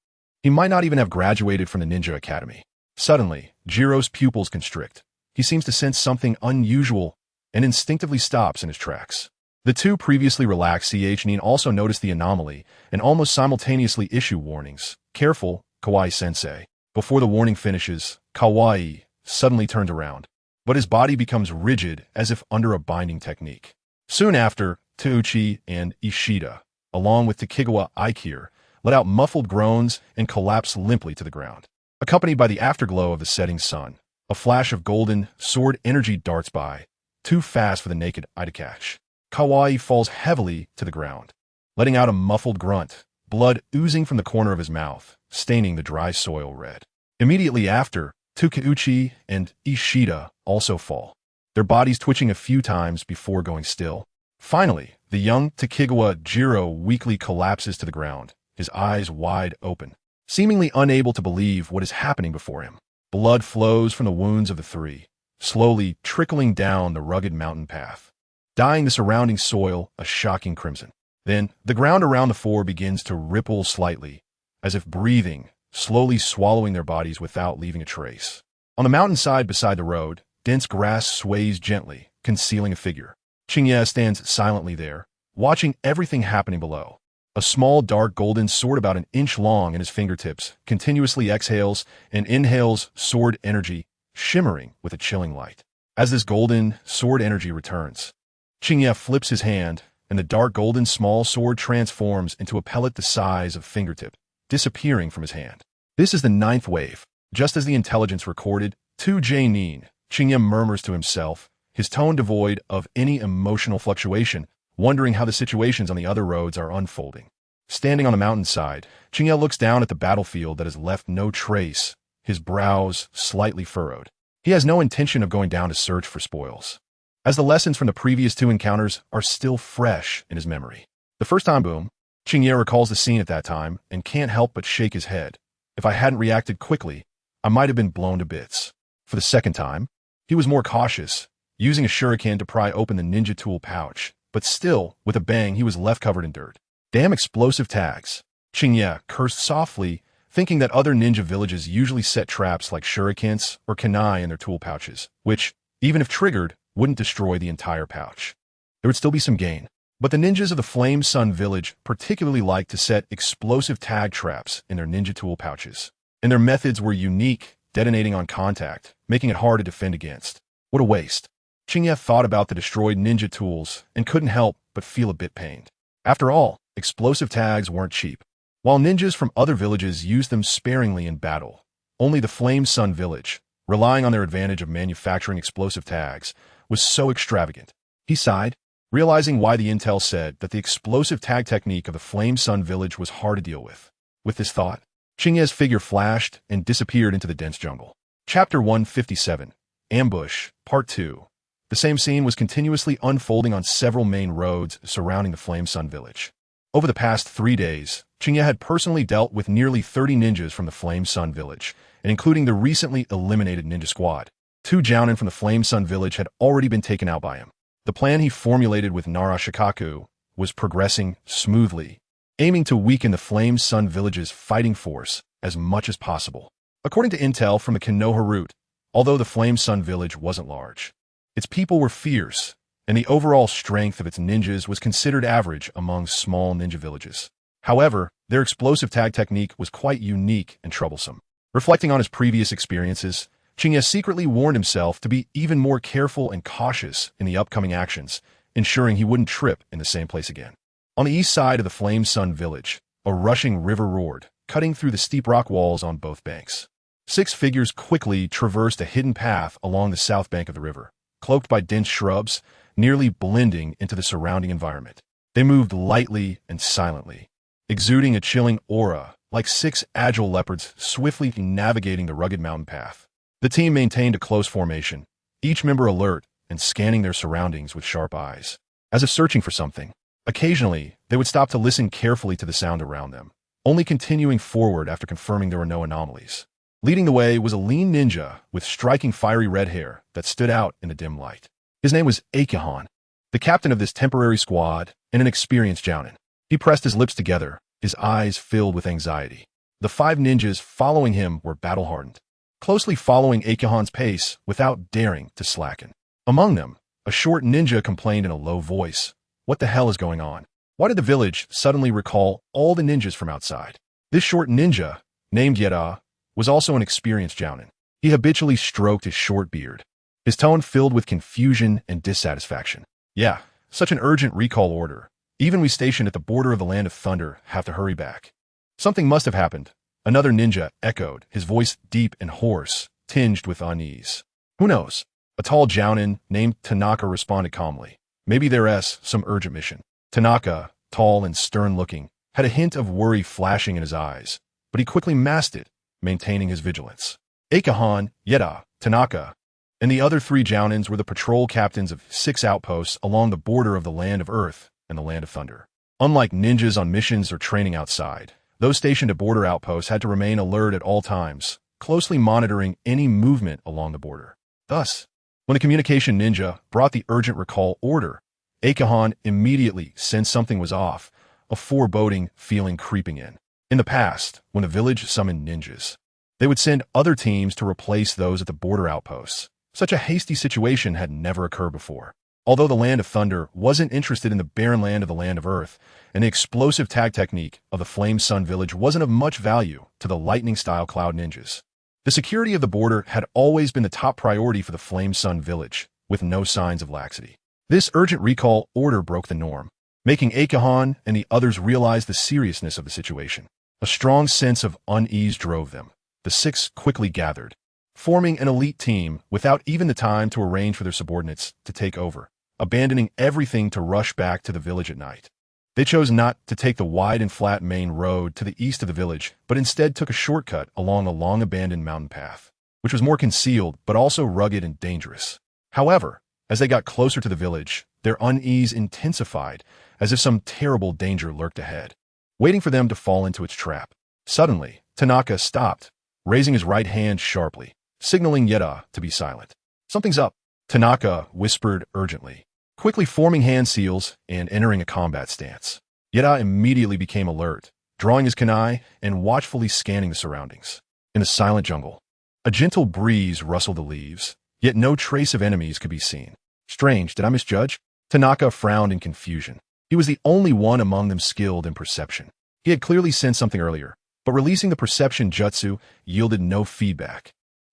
he might not even have graduated from the ninja academy. Suddenly, Jiro's pupils constrict. He seems to sense something unusual and instinctively stops in his tracks. The two previously relaxed Genin also notice the anomaly and almost simultaneously issue warnings. Careful, Kawaii-sensei. Before the warning finishes, Kawaii suddenly turns around, but his body becomes rigid as if under a binding technique. Soon after, Teuchi and Ishida, along with Qingye, let out muffled groans and collapse limply to the ground. Accompanied by the afterglow of the setting sun, a flash of golden sword energy darts by, too fast for the naked eye to catch. Kawaii falls heavily to the ground, letting out a muffled grunt, blood oozing from the corner of his mouth, staining the dry soil red. Immediately after, Teuchi and Ishida also fall, their bodies twitching a few times before going still. Finally, the young Qingye Jiro weakly collapses to the ground, his eyes wide open, seemingly unable to believe what is happening before him. Blood flows from the wounds of the three, slowly trickling down the rugged mountain path, dyeing the surrounding soil a shocking crimson. Then, the ground around the four begins to ripple slightly, as if breathing, slowly swallowing their bodies without leaving a trace. On the mountainside beside the road, dense grass sways gently, concealing a figure. Qingye stands silently there, watching everything happening below. A small dark golden sword about an inch long in his fingertips continuously exhales and inhales sword energy, shimmering with a chilling light. As this golden sword energy returns, Qingye flips his hand, and the dark golden small sword transforms into a pellet the size of fingertip, disappearing from his hand. This is the 9th wave. Just as the intelligence recorded, to Genin, Qingye murmurs to himself, his tone devoid of any emotional fluctuation, wondering how the situations on the other roads are unfolding. Standing on the mountainside, Qingye looks down at the battlefield that has left no trace, his brows slightly furrowed. He has no intention of going down to search for spoils, as the lessons from the previous two encounters are still fresh in his memory. The first time boom, Qingye recalls the scene at that time and can't help but shake his head. If I hadn't reacted quickly, I might have been blown to bits. For the second time, he was more cautious, using a shuriken to pry open the ninja tool pouch, but still, with a bang, he was left covered in dirt. Damn explosive tags. Qingye cursed softly, thinking that other ninja villages usually set traps like shurikens or kunai in their tool pouches, which, even if triggered, wouldn't destroy the entire pouch. There would still be some gain. But the ninjas of the Flame Sun village particularly liked to set explosive tag traps in their ninja tool pouches, and their methods were unique, detonating on contact, making it hard to defend against. What a waste. Qingye thought about the destroyed ninja tools and couldn't help but feel a bit pained. After all, explosive tags weren't cheap. While ninjas from other villages used them sparingly in battle, only the Flame Sun village, relying on their advantage of manufacturing explosive tags, was so extravagant. He sighed, realizing why the intel said that the explosive tag technique of the Flame Sun village was hard to deal with. With this thought, Qingye's figure flashed and disappeared into the dense jungle. Chapter 157, Ambush, Part 2. The same scene was continuously unfolding on several main roads surrounding the Flame Sun village. Over the past 3 days, Qingye had personally dealt with nearly 30 ninjas from the Flame Sun village, and including the recently eliminated ninja squad. 2 jounin from the Flame Sun village had already been taken out by him. The plan he formulated with Narashikaku was progressing smoothly, aiming to weaken the Flame Sun village's fighting force as much as possible. According to intel from the Konoha route, although the Flame Sun village wasn't large, its people were fierce, and the overall strength of its ninjas was considered average among small ninja villages. However, their explosive tag technique was quite unique and troublesome. Reflecting on his previous experiences, Qingye secretly warned himself to be even more careful and cautious in the upcoming actions, ensuring he wouldn't trip in the same place again. On the east side of the Flame Sun village, a rushing river roared, cutting through the steep rock walls on both banks. 6 figures quickly traversed a hidden path along the south bank of the river, cloaked by dense shrubs, nearly blending into the surrounding environment. They moved lightly and silently, exuding a chilling aura, like 6 agile leopards swiftly navigating the rugged mountain path. The team maintained a close formation, each member alert and scanning their surroundings with sharp eyes, as if searching for something. Occasionally, they would stop to listen carefully to the sound around them, only continuing forward after confirming there were no anomalies. Leading the way was a lean ninja with striking fiery red hair that stood out in the dim light. His name was Akihon, the captain of this temporary squad and an experienced jounin. He pressed his lips together, his eyes filled with anxiety. The 5 ninjas following him were battle-hardened, closely following Akihon's pace without daring to slacken. Among them, a short ninja complained in a low voice, "What the hell is going on? Why did the village suddenly recall all the ninjas from outside?" This short ninja, named Yeda, was also an experienced jounin. He habitually stroked his short beard, his tone filled with confusion and dissatisfaction. "Yeah, such an urgent recall order. Even we stationed at the border of the Land of Thunder have to hurry back." "Something must have happened," another ninja echoed, his voice deep and hoarse, tinged with unease. "Who knows?" A tall jounin named Tanaka responded calmly. "Maybe there's some urgent mission." Tanaka, tall and stern-looking, had a hint of worry flashing in his eyes, but he quickly masked it, maintaining his vigilance. Akihon, Yeda, Tanaka, and the other 3 jounins were the patrol captains of 6 outposts along the border of the Land of Earth and the Land of Thunder. Unlike ninjas on missions or training outside, those stationed at border outposts had to remain alert at all times, closely monitoring any movement along the border. Thus, when the communication ninja brought the urgent recall order, Akihon immediately sensed something was off, a foreboding feeling creeping in. In the past, when the village summoned ninjas, they would send other teams to replace those at the border outposts. Such a hasty situation had never occurred before. Although the Land of Thunder wasn't interested in the barren land of the Land of Earth, and the explosive tag technique of the Flame Sun village wasn't of much value to the lightning-style cloud ninjas. The security of the border had always been the top priority for the Flame Sun village, with no signs of laxity. This urgent recall order broke the norm, making Akihon and the others realize the seriousness of the situation. A strong sense of unease drove them. The 6 quickly gathered, forming an elite team without even the time to arrange for their subordinates to take over, abandoning everything to rush back to the village at night. They chose not to take the wide and flat main road to the east of the village, but instead took a shortcut along a long-abandoned mountain path, which was more concealed but also rugged and dangerous. However, as they got closer to the village, their unease intensified, as if some terrible danger lurked ahead, waiting for them to fall into its trap. Suddenly, Tanaka stopped, raising his right hand sharply, signaling Yeda to be silent. "Something's up," Tanaka whispered urgently, quickly forming hand seals and entering a combat stance. Yeda immediately became alert, drawing his kunai and watchfully scanning the surroundings. In the silent jungle, a gentle breeze rustled the leaves, yet no trace of enemies could be seen. "Strange, did I misjudge?" Tanaka frowned in confusion. He was the only one among them skilled in perception. He had clearly sensed something earlier, but releasing the perception jutsu yielded no feedback.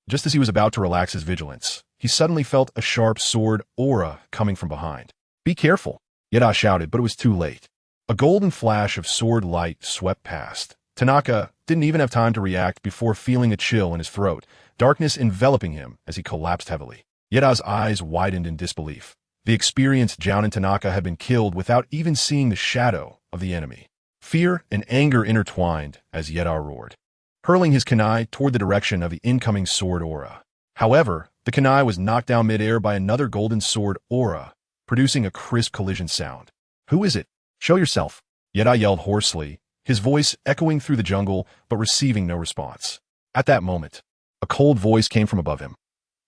Just as he was about to relax his vigilance, he suddenly felt a sharp sword aura coming from behind. "Be careful," Yeda shouted, but it was too late. A golden flash of sword light swept past. Tanaka didn't even have time to react before feeling a chill in his throat, darkness enveloping him as he collapsed heavily. Yeda's eyes widened in disbelief. The experienced jounin Tanaka had been killed without even seeing the shadow of the enemy. Fear and anger intertwined as Yeda roared, hurling his kunai toward the direction of the incoming sword aura. However, the kunai was knocked down midair by another golden sword aura, producing a crisp collision sound. "Who is it? Show yourself," Yeda yelled hoarsely, his voice echoing through the jungle but receiving no response. At that moment, a cold voice came from above him.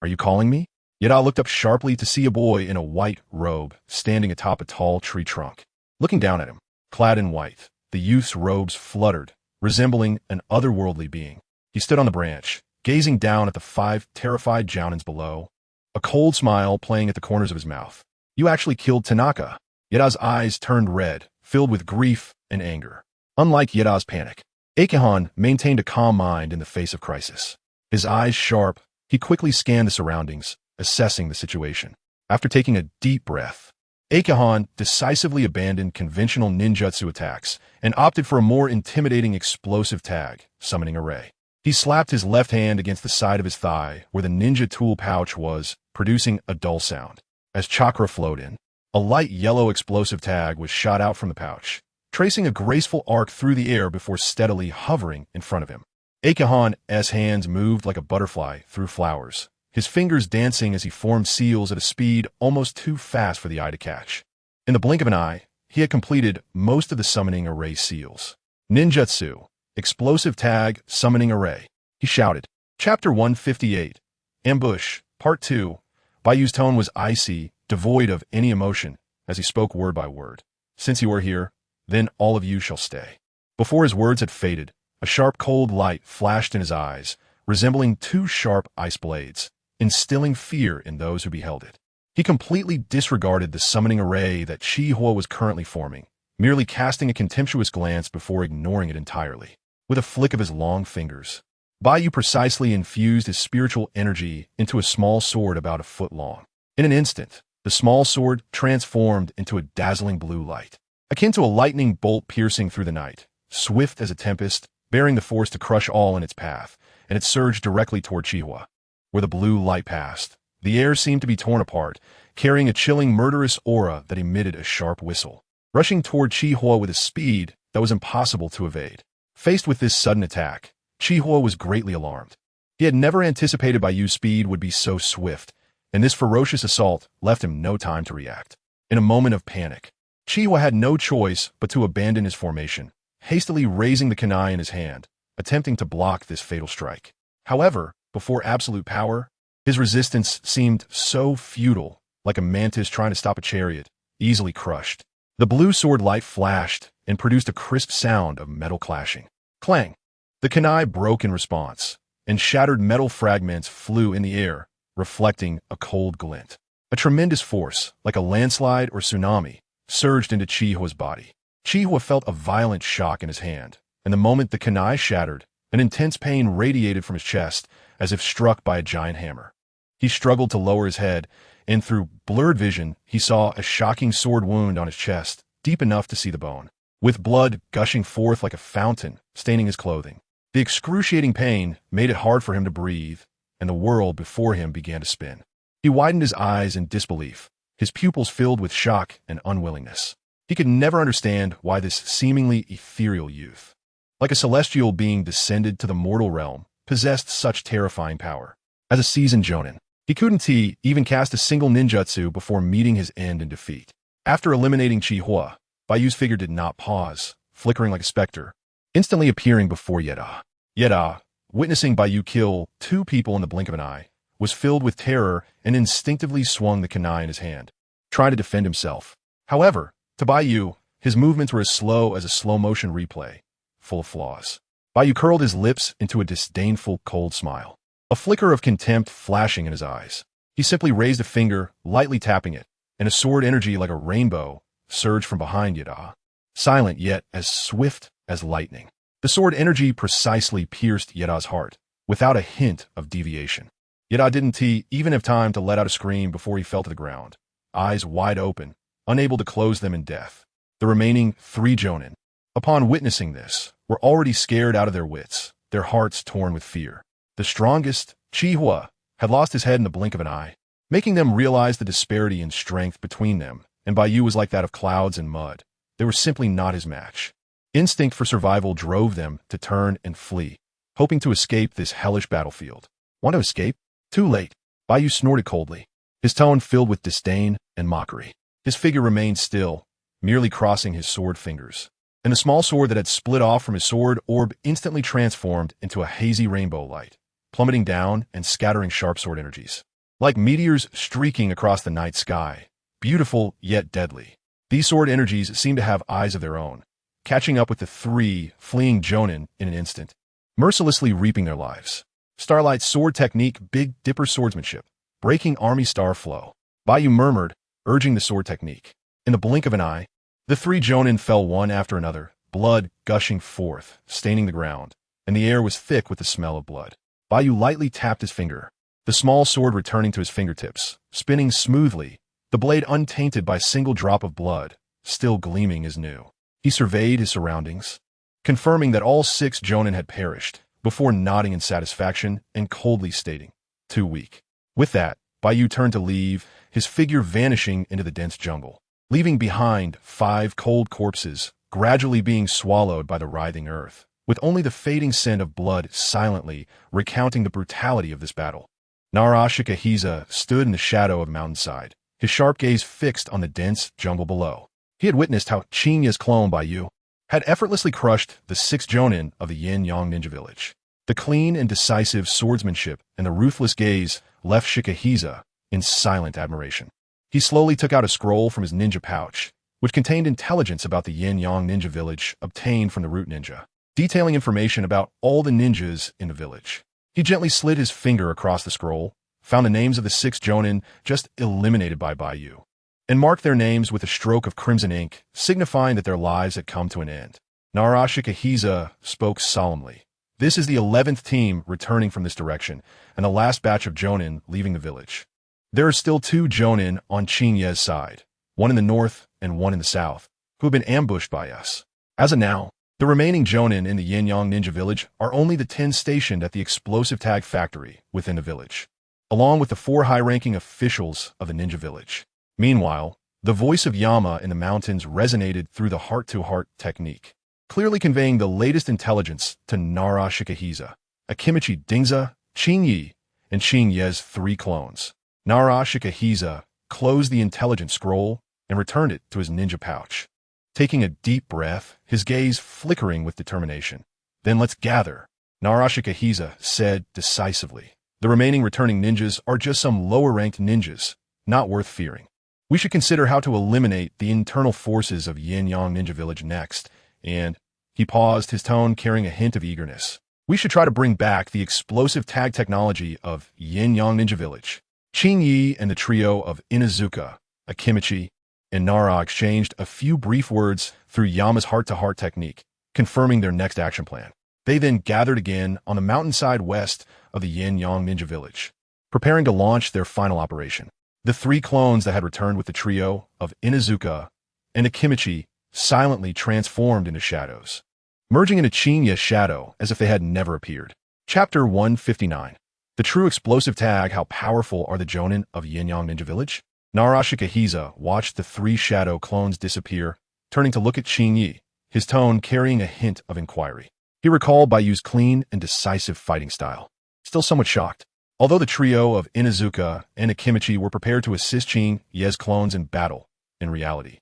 "Are you calling me?" Yeda looked up sharply to see a boy in a white robe standing atop a tall tree trunk. Looking down at him, clad in white, the youth's robes fluttered, resembling an otherworldly being. He stood on the branch, gazing down at the 5 terrified jounins below, a cold smile playing at the corners of his mouth. "You actually killed Tanaka." Yeda's eyes turned red, filled with grief and anger. Unlike Yeda's panic, Akihon maintained a calm mind in the face of crisis. His eyes sharp, he quickly scanned the surroundings, assessing the situation. After taking a deep breath, Akihon decisively abandoned conventional ninjutsu attacks and opted for a more intimidating explosive tag, summoning array. He slapped his left hand against the side of his thigh where the ninja tool pouch was, producing a dull sound. As chakra flowed in, a light yellow explosive tag was shot out from the pouch, tracing a graceful arc through the air before steadily hovering in front of him. Akihon's hands moved like a butterfly through flowers, his fingers dancing as he formed seals at a speed almost too fast for the eye to catch. In the blink of an eye, he had completed most of the summoning array seals. Ninjutsu, Explosive tag, summoning array. He shouted. Chapter 158. Ambush, Part 2. Bayu's tone was icy, devoid of any emotion, as he spoke word by word. Since you are here, then all of you shall stay. Before his words had faded, a sharp cold light flashed in his eyes, resembling two sharp ice blades, instilling fear in those who beheld it. He completely disregarded the summoning array that Qingye was currently forming, merely casting a contemptuous glance before ignoring it entirely. With a flick of his long fingers, Bayu precisely infused his spiritual energy into a small sword about a foot long. In an instant, the small sword transformed into a dazzling blue light, akin to a lightning bolt piercing through the night, swift as a tempest, bearing the force to crush all in its path, and it surged directly toward Qingye. Where the blue light passed, the air seemed to be torn apart, carrying a chilling, murderous aura that emitted a sharp whistle, rushing toward Qingye with a speed that was impossible to evade. Faced with this sudden attack, Qingye was greatly alarmed. He had never anticipated Bayu's speed would be so swift, and this ferocious assault left him no time to react. In a moment of panic, Qingye had no choice but to abandon his formation, hastily raising the kunai in his hand, attempting to block this fatal strike. However, before absolute power, his resistance seemed so futile, like a mantis trying to stop a chariot, easily crushed. The blue sword light flashed and produced a crisp sound of metal clashing. Clang! The kunai broke in response, and shattered metal fragments flew in the air, reflecting a cold glint. A tremendous force, like a landslide or tsunami, surged into Qingye's body. Qingye felt a violent shock in his hand, and the moment the kunai shattered, an intense pain radiated from his chest, as if struck by a giant hammer. He struggled to lower his head, and through blurred vision, he saw a shocking sword wound on his chest, deep enough to see the bone, with blood gushing forth like a fountain, staining his clothing. The excruciating pain made it hard for him to breathe, and the world before him began to spin. He widened his eyes in disbelief, his pupils filled with shock and unwillingness. He could never understand why this seemingly ethereal youth, like a celestial being descended to the mortal realm, possessed such terrifying power. As a seasoned jonin, he couldn't even cast a single ninjutsu before meeting his end in defeat. After eliminating Qingye, Bayu's figure did not pause, flickering like a specter, instantly appearing before Yeda. Yeda, witnessing Bayu kill two people in the blink of an eye, was filled with terror and instinctively swung the kunai in his hand, trying to defend himself. However, to Bayu, his movements were as slow as a slow-motion replay, full of flaws. Bayu curled his lips into a disdainful, cold smile, a flicker of contempt flashing in his eyes. He simply raised a finger, lightly tapping it, and a sword energy like a rainbow surged from behind Yeda, silent yet as swift as lightning. The sword energy precisely pierced Yeda's heart, without a hint of deviation. Yeda didn't even have time to let out a scream before he fell to the ground, eyes wide open, unable to close them in death. The remaining 3 jonin, upon witnessing this, were already scared out of their wits, their hearts torn with fear. The strongest, Qingye, had lost his head in the blink of an eye, making them realize the disparity in strength between them, and Bayu was like that of clouds and mud. They were simply not his match. Instinct for survival drove them to turn and flee, hoping to escape this hellish battlefield. Want to escape? Too late. Bayu snorted coldly, his tone filled with disdain and mockery. His figure remained still, merely crossing his sword fingers, and the small sword that had split off from his sword orb instantly transformed into a hazy rainbow light, plummeting down and scattering sharp sword energies. Like meteors streaking across the night sky, beautiful yet deadly, these sword energies seemed to have eyes of their own, catching up with the 3 fleeing jonin in an instant, mercilessly reaping their lives. Starlight's sword technique, Big Dipper swordsmanship, breaking army star flow. Bayu murmured, urging the sword technique. In the blink of an eye, the 3 jonin fell one after another, blood gushing forth, staining the ground, and the air was thick with the smell of blood. Bayu lightly tapped his finger, the small sword returning to his fingertips, spinning smoothly, the blade untainted by a single drop of blood, still gleaming as new. He surveyed his surroundings, confirming that all 6 jonin had perished, before nodding in satisfaction and coldly stating, "Too weak." With that, Bayu turned to leave, his figure vanishing into the dense jungle, leaving behind 5 cold corpses, gradually being swallowed by the writhing earth, with only the fading scent of blood silently recounting the brutality of this battle. Narashika stood in the shadow of the mountainside, his sharp gaze fixed on the dense jungle below. He had witnessed how Qingye's clone Bayu had effortlessly crushed the 6 Jonin of the Yin-Yang ninja village. The clean and decisive swordsmanship and the ruthless gaze left Shikahisa in silent admiration. He slowly took out a scroll from his ninja pouch, which contained intelligence about the Yin-Yang ninja village obtained from the root ninja, detailing information about all the ninjas in the village. He gently slid his finger across the scroll, found the names of the 6 Jonin just eliminated by Baiyu, and marked their names with a stroke of crimson ink, signifying that their lives had come to an end. Nara Shikahisa spoke solemnly. This is the 11th team returning from this direction, and the last batch of Jonin leaving the village. There are still 2 Jonin on Qingye's side, one in the north and one in the south, who have been ambushed by us. As of now, the remaining Jonin in the Yin-Yang ninja village are only the 10 stationed at the explosive tag factory within the village, along with the 4 high-ranking officials of the ninja village. Meanwhile, the voice of Yama in the mountains resonated through the heart-to-heart technique, clearly conveying the latest intelligence to Nara Shikahisa, Akimichi Dingza, Qingye, and Qingye's 3 clones. Nara Shikahisa closed the intelligence scroll and returned it to his ninja pouch, taking a deep breath, his gaze flickering with determination. Then let's gather, Nara Shikahisa said decisively. The remaining returning ninjas are just some lower-ranked ninjas, not worth fearing. We should consider how to eliminate the internal forces of Yin-Yang Ninja Village next, and he paused, his tone carrying a hint of eagerness. We should try to bring back the explosive tag technology of Yin-Yang Ninja Village. Qingye and the trio of Inuzuka, Akimichi, and Nara exchanged a few brief words through Yama's heart-to-heart technique, confirming their next action plan. They then gathered again on the mountainside west of the Yin-Yang Ninja Village, preparing to launch their final operation. The 3 clones that had returned with the trio of Inuzuka and Akimichi silently transformed into shadows, merging into Qingye's shadow as if they had never appeared. Chapter 159. The true explosive tag. How powerful are the Jonin of Yin-Yang Ninja Village? Nara Shikahisa watched the 3 shadow clones disappear, turning to look at Qingye, his tone carrying a hint of inquiry. He recalled Baiyu's clean and decisive fighting style. Still somewhat shocked. Although the trio of Inuzuka and Akimichi were prepared to assist Qingye's clones in battle, in reality,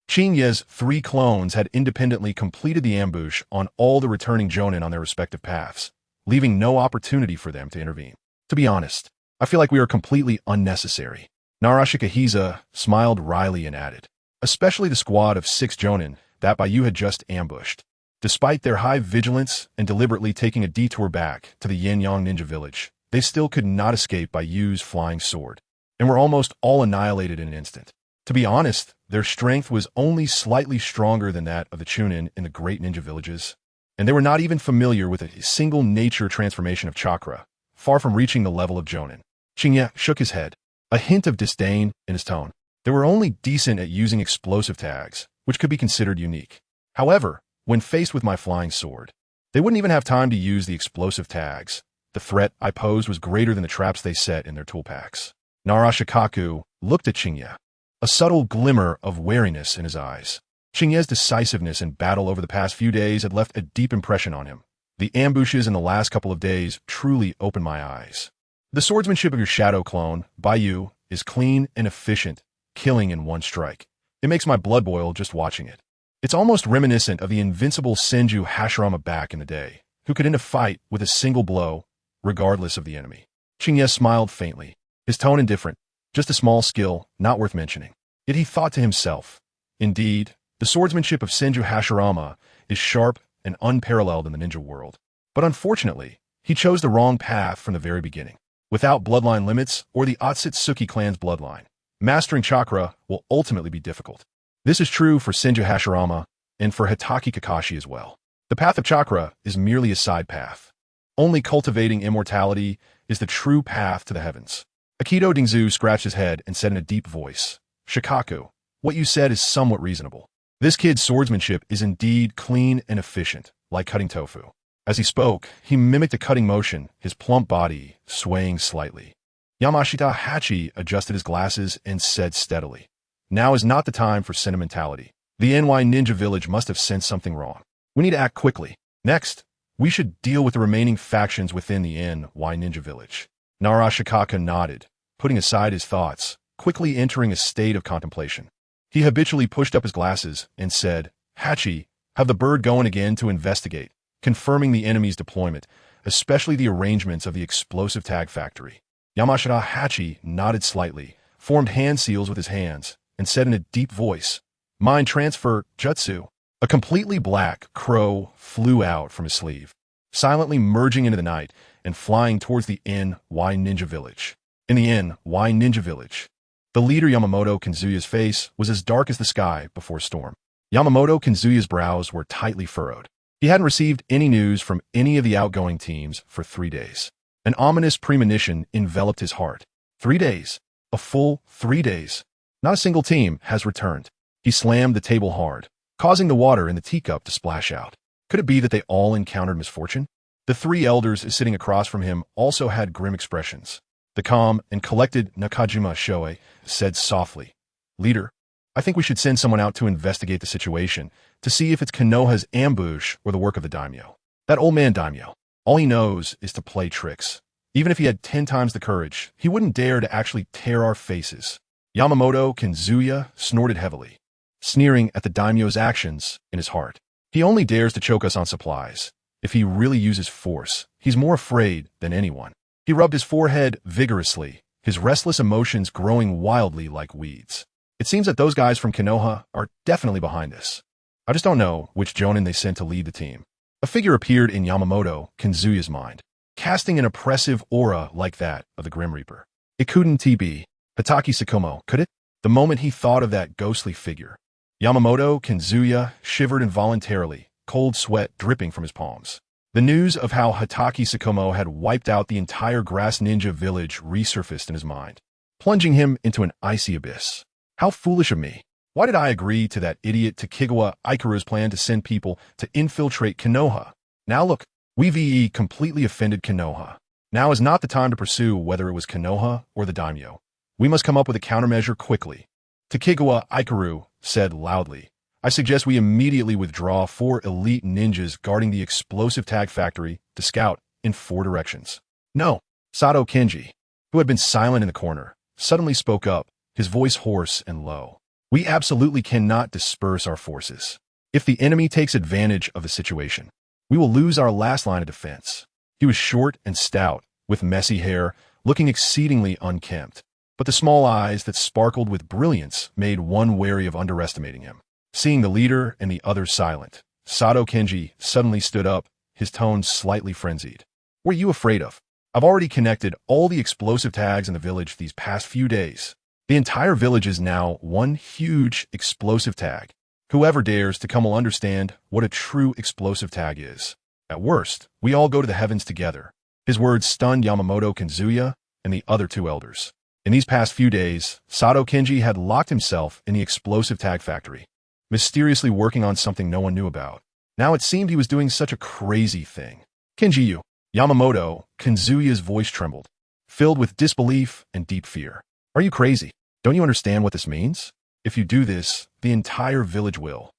Qingye's 3 clones had independently completed the ambush on all the returning Jonin on their respective paths, leaving no opportunity for them to intervene. To be honest, I feel like we are completely unnecessary. Nara Shikahisa smiled wryly and added, especially the squad of 6 Jonin that Baiyu had just ambushed. Despite their high vigilance and deliberately taking a detour back to the Yin-Yang Ninja Village, they still could not escape Baiyu's flying sword, and were almost all annihilated in an instant. To be honest, their strength was only slightly stronger than that of the Chunin in the great ninja villages, and they were not even familiar with a single nature transformation of chakra, far from reaching the level of Jonin. Qingye shook his head, a hint of disdain in his tone. They were only decent at using explosive tags, which could be considered unique. However, when faced with my flying sword, they wouldn't even have time to use the explosive tags. The threat I posed was greater than the traps they set in their toolpacks. Nara Shikaku looked at Qingye, a subtle glimmer of wariness in his eyes. Qingye's decisiveness in battle over the past few days had left a deep impression on him. The ambushes in the last couple of days truly opened my eyes. The swordsmanship of your shadow clone, Baiyu, is clean and efficient, killing in one strike. It makes my blood boil just watching it. It's almost reminiscent of the invincible Senju Hashirama back in the day, who could end a fight with a single blow, regardless of the enemy. Qingye smiled faintly, his tone indifferent, just a small skill, not worth mentioning. Yet he thought to himself, indeed, the swordsmanship of Senju Hashirama is sharp and unparalleled in the ninja world. But unfortunately, he chose the wrong path from the very beginning. Without bloodline limits or the Otsutsuki clan's bloodline, mastering chakra will ultimately be difficult. This is true for Senju Hashirama and for Hitaki Kakashi as well. The path of chakra is merely a side path. Only cultivating immortality is the true path to the heavens. Akido Dingzu scratched his head and said in a deep voice, Shikaku, what you said is somewhat reasonable. This kid's swordsmanship is indeed clean and efficient, like cutting tofu. As he spoke, he mimicked a cutting motion, his plump body swaying slightly. Yamashita Hachi adjusted his glasses and said steadily, now is not the time for sentimentality. The NY Ninja Village must have sensed something wrong. We need to act quickly. Next, we should deal with the remaining factions within the NY Ninja Village. Nara Shikaka nodded, putting aside his thoughts, quickly entering a state of contemplation. He habitually pushed up his glasses and said, Hachi, Have the bird going again to investigate, confirming the enemy's deployment, especially the arrangements of the explosive tag factory. Yamashita Hachi nodded slightly, formed hand seals with his hands, and said in a deep voice, "Mind transfer, jutsu." A completely black crow flew out from his sleeve, silently merging into the night and flying towards the NY Ninja Village. In the NY Ninja Village, the leader Yamamoto Kazuya's face was as dark as the sky before storm. Yamamoto Kazuya's brows were tightly furrowed. He hadn't received any news from any of the outgoing teams for 3 days. An ominous premonition enveloped his heart. 3 days. A full 3 days. Not a single team has returned. He slammed the table hard, causing the water in the teacup to splash out. Could it be that they all encountered misfortune? The 3 elders sitting across from him also had grim expressions. The calm and collected Nakajima Shoei said softly, "Leader, I think we should send someone out to investigate the situation, to see if it's Konoha's ambush or the work of the daimyo. That old man daimyo, all he knows is to play tricks. Even if he had 10 times the courage, he wouldn't dare to actually tear our faces." Yamamoto Kazuya snorted heavily, sneering at the daimyo's actions in his heart. He only dares to choke us on supplies. If he really uses force, he's more afraid than anyone. He rubbed his forehead vigorously, his restless emotions growing wildly like weeds. It seems that those guys from Konoha are definitely behind this. I just don't know which Jonin they sent to lead the team. A figure appeared in Yamamoto Kazuya's mind, casting an oppressive aura like that of the Grim Reaper. It couldn't be Hitaki Sakumo, could it? The moment he thought of that ghostly figure, Yamamoto Kazuya shivered involuntarily, cold sweat dripping from his palms. The news of how Hitaki Sakumo had wiped out the entire grass ninja village resurfaced in his mind, plunging him into an icy abyss. How foolish of me. Why did I agree to that idiot Tokigawa Ikaru's plan to send people to infiltrate Konoha? Now look, we've completely offended Konoha. Now is not the time to pursue whether it was Konoha or the daimyo. We must come up with a countermeasure quickly. Tokigawa Ikaru said loudly, "I suggest we immediately withdraw 4 elite ninjas guarding the explosive tag factory to scout in 4 directions." No. Sato Qingye, who had been silent in the corner, suddenly spoke up, his voice hoarse and low. "We absolutely cannot disperse our forces. If the enemy takes advantage of the situation, we will lose our last line of defense." He was short and stout, with messy hair, looking exceedingly unkempt, but the small eyes that sparkled with brilliance made one wary of underestimating him. Seeing the leader and the others silent, Sato Qingye suddenly stood up, his tone slightly frenzied. "What are you afraid of? I've already connected all the explosive tags in the village these past few days. The entire village is now one huge explosive tag. Whoever dares to come will understand what a true explosive tag is. At worst, we all go to the heavens together." His words stunned Yamamoto Kazuya and the other 2 elders. In these past few days, Sato Qingye had locked himself in the explosive tag factory, mysteriously working on something no one knew about. Now it seemed he was doing such a crazy thing. "Qingye, Yamamoto Kazuya's voice trembled, filled with disbelief and deep fear. "Are you crazy? Don't you understand what this means? If you do this, the entire village will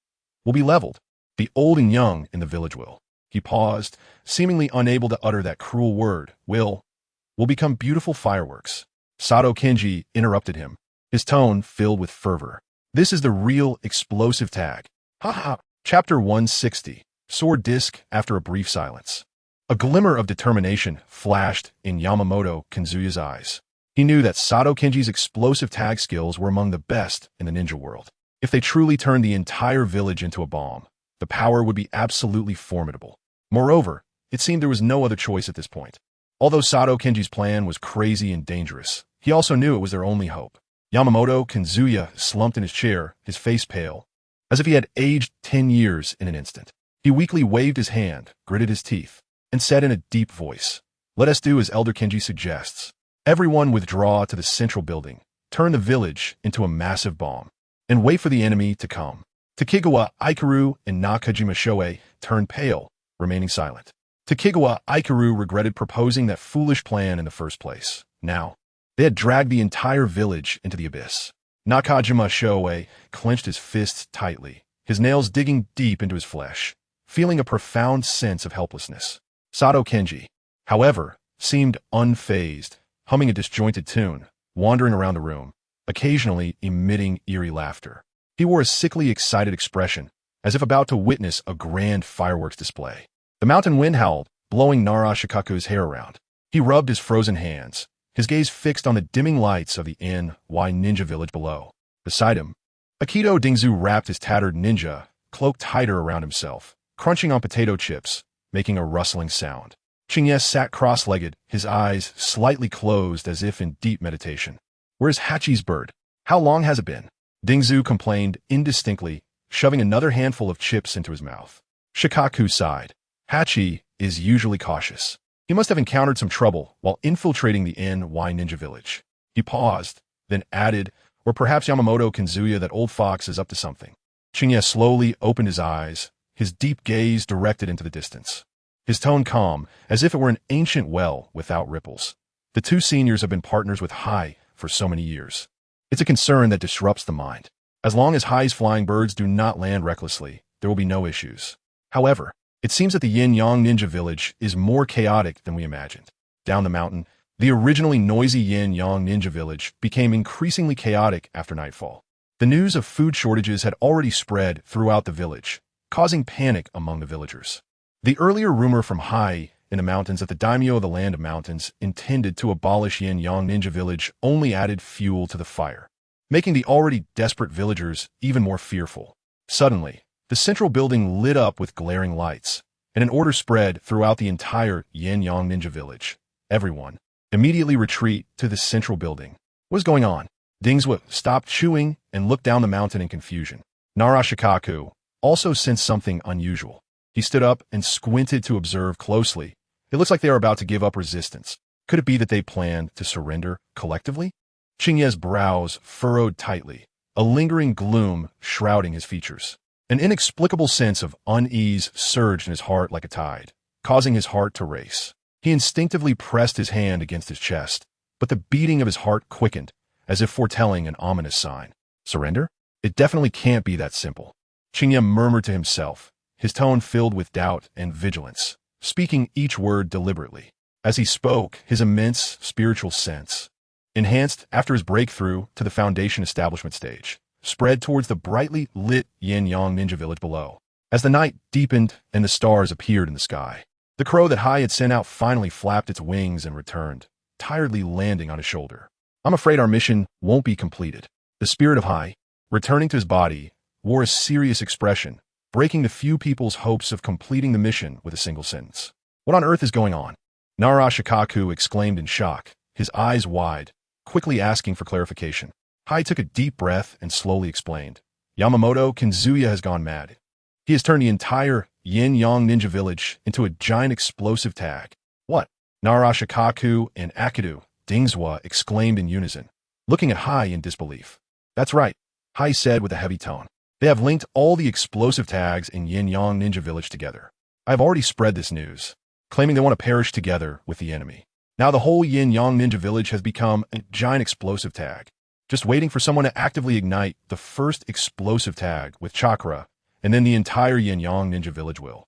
be leveled. The old and young in the village will." He paused, seemingly unable to utter that cruel word, will become beautiful fireworks. Sato Qingye interrupted him, his tone filled with fervor. "This is the real explosive tag. Ha ha." Chapter 160. Sword Disc after a brief silence. A glimmer of determination flashed in Yamamoto Kazuya's eyes. He knew that Sato Qingye's explosive tag skills were among the best in the ninja world. If they truly turned the entire village into a bomb, the power would be absolutely formidable. Moreover, it seemed there was no other choice at this point. Although Sato Qingye's plan was crazy and dangerous, he also knew it was their only hope. Yamamoto Kazuya slumped in his chair, his face pale, as if he had aged 10 years in an instant. He weakly waved his hand, gritted his teeth, and said in a deep voice, "Let us do as Elder Qingye suggests. Everyone withdraw to the central building, turn the village into a massive bomb, and wait for the enemy to come." Tokigawa Ikaru and Nakajima Shoei turned pale, remaining silent. Tokigawa Ikaru regretted proposing that foolish plan in the first place. Now, they had dragged the entire village into the abyss. Nakajima Shoei clenched his fists tightly, his nails digging deep into his flesh, feeling a profound sense of helplessness. Sato Qingye, however, seemed unfazed, humming a disjointed tune, wandering around the room, occasionally emitting eerie laughter. He wore a sickly, excited expression, as if about to witness a grand fireworks display. The mountain wind howled, blowing Narashikaku's hair around. He rubbed his frozen hands, his gaze fixed on the dimming lights of the NY ninja village below. Beside him, Akito Dingzu wrapped his tattered ninja cloak tighter around himself, crunching on potato chips, making a rustling sound. Qingye sat cross-legged, his eyes slightly closed as if in deep meditation. "Where's Hachi's bird? How long has it been?" Dingzu complained indistinctly, shoving another handful of chips into his mouth. Shikaku sighed. Hachi is usually cautious. He must have encountered some trouble while infiltrating the NY ninja village. He paused, then added, or perhaps Yamamoto Kazuya, that old fox is up to something. Qingye slowly opened his eyes, his deep gaze directed into the distance. His tone calm, as if it were an ancient well without ripples. The two seniors have been partners with Hai for so many years. It's a concern that disrupts the mind. As long as Hai's flying birds do not land recklessly, there will be no issues. However, it seems that the Yin-Yang Ninja Village is more chaotic than we imagined. Down the mountain, the originally noisy Yin-Yang Ninja Village became increasingly chaotic after nightfall. The news of food shortages had already spread throughout the village, causing panic among the villagers. The earlier rumor from Hai in the mountains that the daimyo of the Land of Mountains intended to abolish Yin-Yang Ninja Village only added fuel to the fire, making the already desperate villagers even more fearful. Suddenly, the central building lit up with glaring lights, and an order spread throughout the entire Yin-Yang Ninja Village. Everyone, immediately retreat to the central building. What is going on? Dingzu stopped chewing and looked down the mountain in confusion. Narashikaku also sensed something unusual. He stood up and squinted to observe closely. It looks like they are about to give up resistance. Could it be that they planned to surrender collectively? Qingye's brows furrowed tightly, a lingering gloom shrouding his features. An inexplicable sense of unease surged in his heart like a tide, causing his heart to race. He instinctively pressed his hand against his chest, but the beating of his heart quickened, as if foretelling an ominous sign. Surrender? It definitely can't be that simple. Qingye murmured to himself, his tone filled with doubt and vigilance, speaking each word deliberately. As he spoke, his immense spiritual sense, enhanced after his breakthrough to the Foundation establishment stage, spread towards the brightly lit Yin-Yang Ninja Village below. As the night deepened and the stars appeared in the sky, the crow that Hai had sent out finally flapped its wings and returned, tiredly landing on his shoulder. "I'm afraid our mission won't be completed." The spirit of Hai, returning to his body, wore a serious expression, breaking the few people's hopes of completing the mission with a single sentence. "What on earth is going on?" Narashikaku exclaimed in shock, his eyes wide, quickly asking for clarification. Hai took a deep breath and slowly explained. "Yamamoto Kazuya has gone mad. He has turned the entire Yin-Yang Ninja Village into a giant explosive tag." "What?" Narashikaku and Akito Dingzu exclaimed in unison, looking at Hai in disbelief. "That's right," Hai said with a heavy tone. "They have linked all the explosive tags in Yin-Yang Ninja Village together. I have already spread this news, claiming they want to perish together with the enemy. Now the whole Yin-Yang Ninja Village has become a giant explosive tag, just waiting for someone to actively ignite the first explosive tag with chakra, and then the entire Yin-Yang Ninja Village will."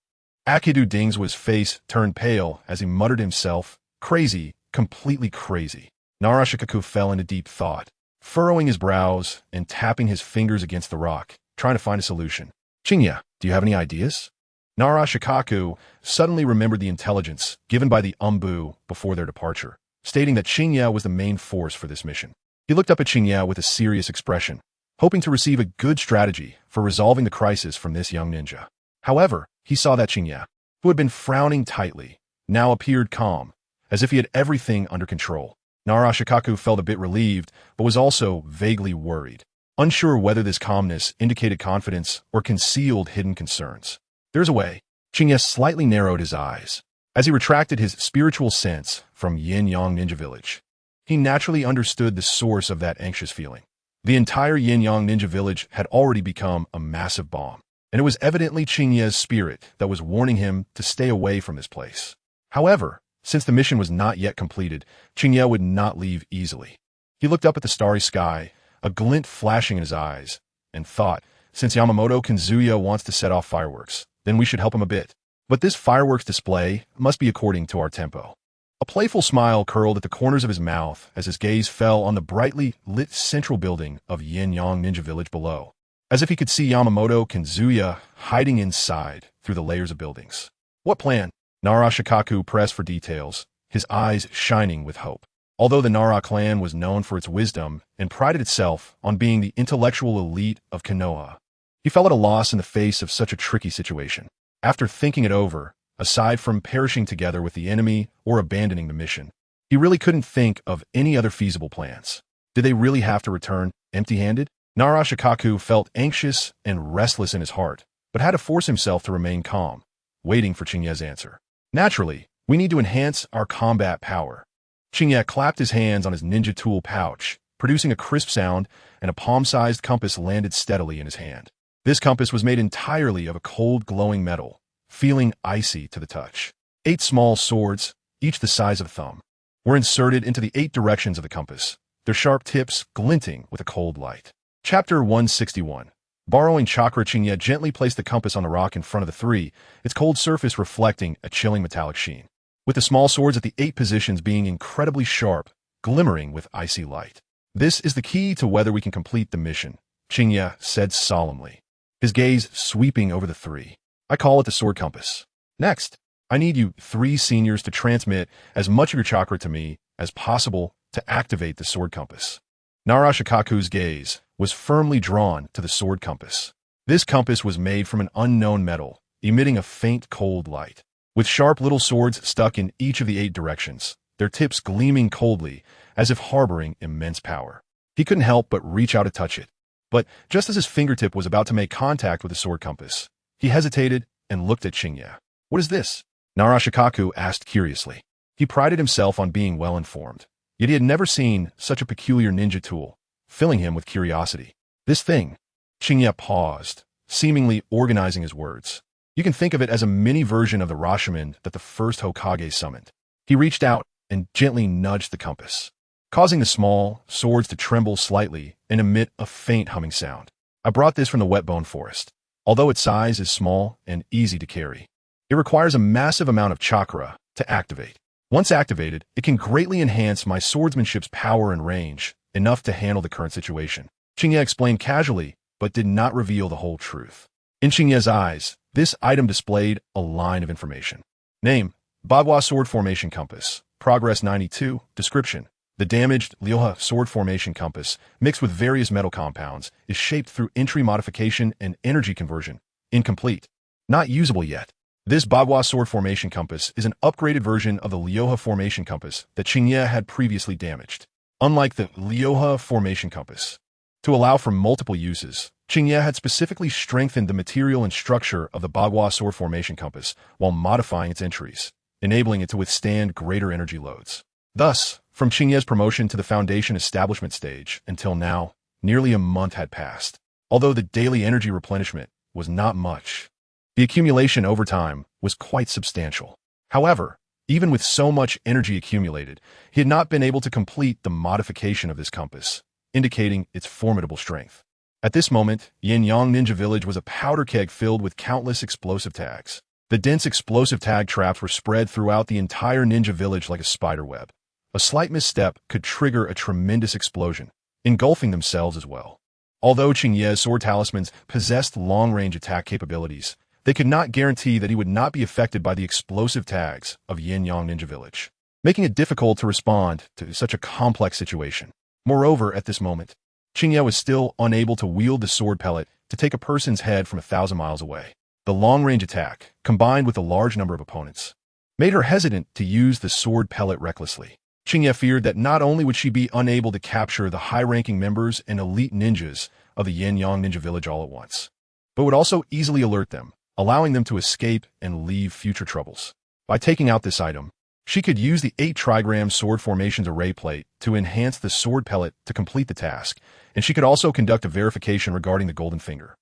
Akito Dingzu's face turned pale as he muttered himself, "Crazy, completely crazy." Narashikaku fell into deep thought, furrowing his brows and tapping his fingers against the rock, trying to find a solution. "Qingye, do you have any ideas?" Narashikaku suddenly remembered the intelligence given by the Umbu before their departure, stating that Qingye was the main force for this mission. He looked up at Qingye with a serious expression, hoping to receive a good strategy for resolving the crisis from this young ninja. However, he saw that Qingye, who had been frowning tightly, now appeared calm, as if he had everything under control. Narashikaku felt a bit relieved, but was also vaguely worried, unsure whether this calmness indicated confidence or concealed hidden concerns. "There's a way." Qingye slightly narrowed his eyes, as he retracted his spiritual sense from Yin-Yang Ninja Village. He naturally understood the source of that anxious feeling. The entire Yin-Yang Ninja Village had already become a massive bomb, and it was evidently Qingye's spirit that was warning him to stay away from this place. However, since the mission was not yet completed, Qingye would not leave easily. He looked up at the starry sky, a glint flashing in his eyes, and thought, since Yamamoto Kazuya wants to set off fireworks, then we should help him a bit. But this fireworks display must be according to our tempo. A playful smile curled at the corners of his mouth as his gaze fell on the brightly lit central building of Yin-Yang Ninja Village below. as if he could see Yamamoto Kazuya hiding inside through the layers of buildings. What plan? Nara Shikaku pressed for details, his eyes shining with hope. Although the Nara clan was known for its wisdom and prided itself on being the intellectual elite of Konoha, he felt at a loss in the face of such a tricky situation. After thinking it over, aside from perishing together with the enemy or abandoning the mission, he really couldn't think of any other feasible plans. Did they really have to return empty-handed? Nara Shikaku felt anxious and restless in his heart, but had to force himself to remain calm, waiting for Qingye's answer. Naturally, we need to enhance our combat power. Qingye clapped his hands on his ninja tool pouch, producing a crisp sound, and a palm-sized compass landed steadily in his hand. This compass was made entirely of a cold, glowing metal, feeling icy to the touch. 8 small swords, each the size of a thumb, were inserted into the 8 directions of the compass, their sharp tips glinting with a cold light. Chapter 161. Borrowing chakra, Qingye gently placed the compass on the rock in front of the 3, its cold surface reflecting a chilling metallic sheen, with the small swords at the 8 positions being incredibly sharp, glimmering with icy light. This is the key to whether we can complete the mission, Qingye said solemnly, his gaze sweeping over the 3. I call it the sword compass. Next, I need you 3 seniors to transmit as much of your chakra to me as possible to activate the sword compass. Nara Shikaku's gaze was firmly drawn to the sword compass. This compass was made from an unknown metal, emitting a faint cold light, with sharp little swords stuck in each of the 8 directions, their tips gleaming coldly as if harboring immense power. He couldn't help but reach out to touch it. But just as his fingertip was about to make contact with the sword compass, he hesitated and looked at Qingye. What is this? Nara Shikaku asked curiously. He prided himself on being well-informed, yet he had never seen such a peculiar ninja tool, filling him with curiosity. This thing. Qingye paused, seemingly organizing his words. You can think of it as a mini version of the Rashomon that the first Hokage summoned. He reached out and gently nudged the compass, causing the small swords to tremble slightly and emit a faint humming sound. I brought this from the Wetbone Forest. Although its size is small and easy to carry, it requires a massive amount of chakra to activate. Once activated, it can greatly enhance my swordsmanship's power and range, enough to handle the current situation. Qingye explained casually, but did not reveal the whole truth. In Qingye's eyes, this item displayed a line of information. Name: Bagua Sword Formation Compass. Progress 92. Description: the damaged Lyoha Sword Formation Compass, mixed with various metal compounds, is shaped through entry modification and energy conversion. Incomplete. Not usable yet. This Bagua Sword Formation Compass is an upgraded version of the Lyoha Formation Compass that Qingye had previously damaged. Unlike the Lyoha Formation Compass, to allow for multiple uses, Qingye had specifically strengthened the material and structure of the Bagua Sword Formation Compass while modifying its entries, enabling it to withstand greater energy loads. Thus, from Qingye's promotion to the Foundation establishment stage until now, nearly a month had passed. Although the daily energy replenishment was not much, the accumulation over time was quite substantial. However, even with so much energy accumulated, he had not been able to complete the modification of this compass, indicating its formidable strength. At this moment, Yin-Yang Ninja Village was a powder keg filled with countless explosive tags. The dense explosive tag traps were spread throughout the entire ninja village like a spider web. A slight misstep could trigger a tremendous explosion, engulfing themselves as well. Although Qingye's sword talismans possessed long-range attack capabilities, they could not guarantee that he would not be affected by the explosive tags of Yin-Yang Ninja Village, making it difficult to respond to such a complex situation. Moreover, at this moment, Qingye was still unable to wield the sword pellet to take a person's head from 1,000 miles away. The long-range attack, combined with a large number of opponents, made her hesitant to use the sword pellet recklessly. Qingye feared that not only would she be unable to capture the high-ranking members and elite ninjas of the Yin-Yang Ninja Village all at once, but would also easily alert them, allowing them to escape and leave future troubles. By taking out this item, she could use the 8 trigram sword formations array plate to enhance the sword pellet to complete the task, and she could also conduct a verification regarding the golden finger.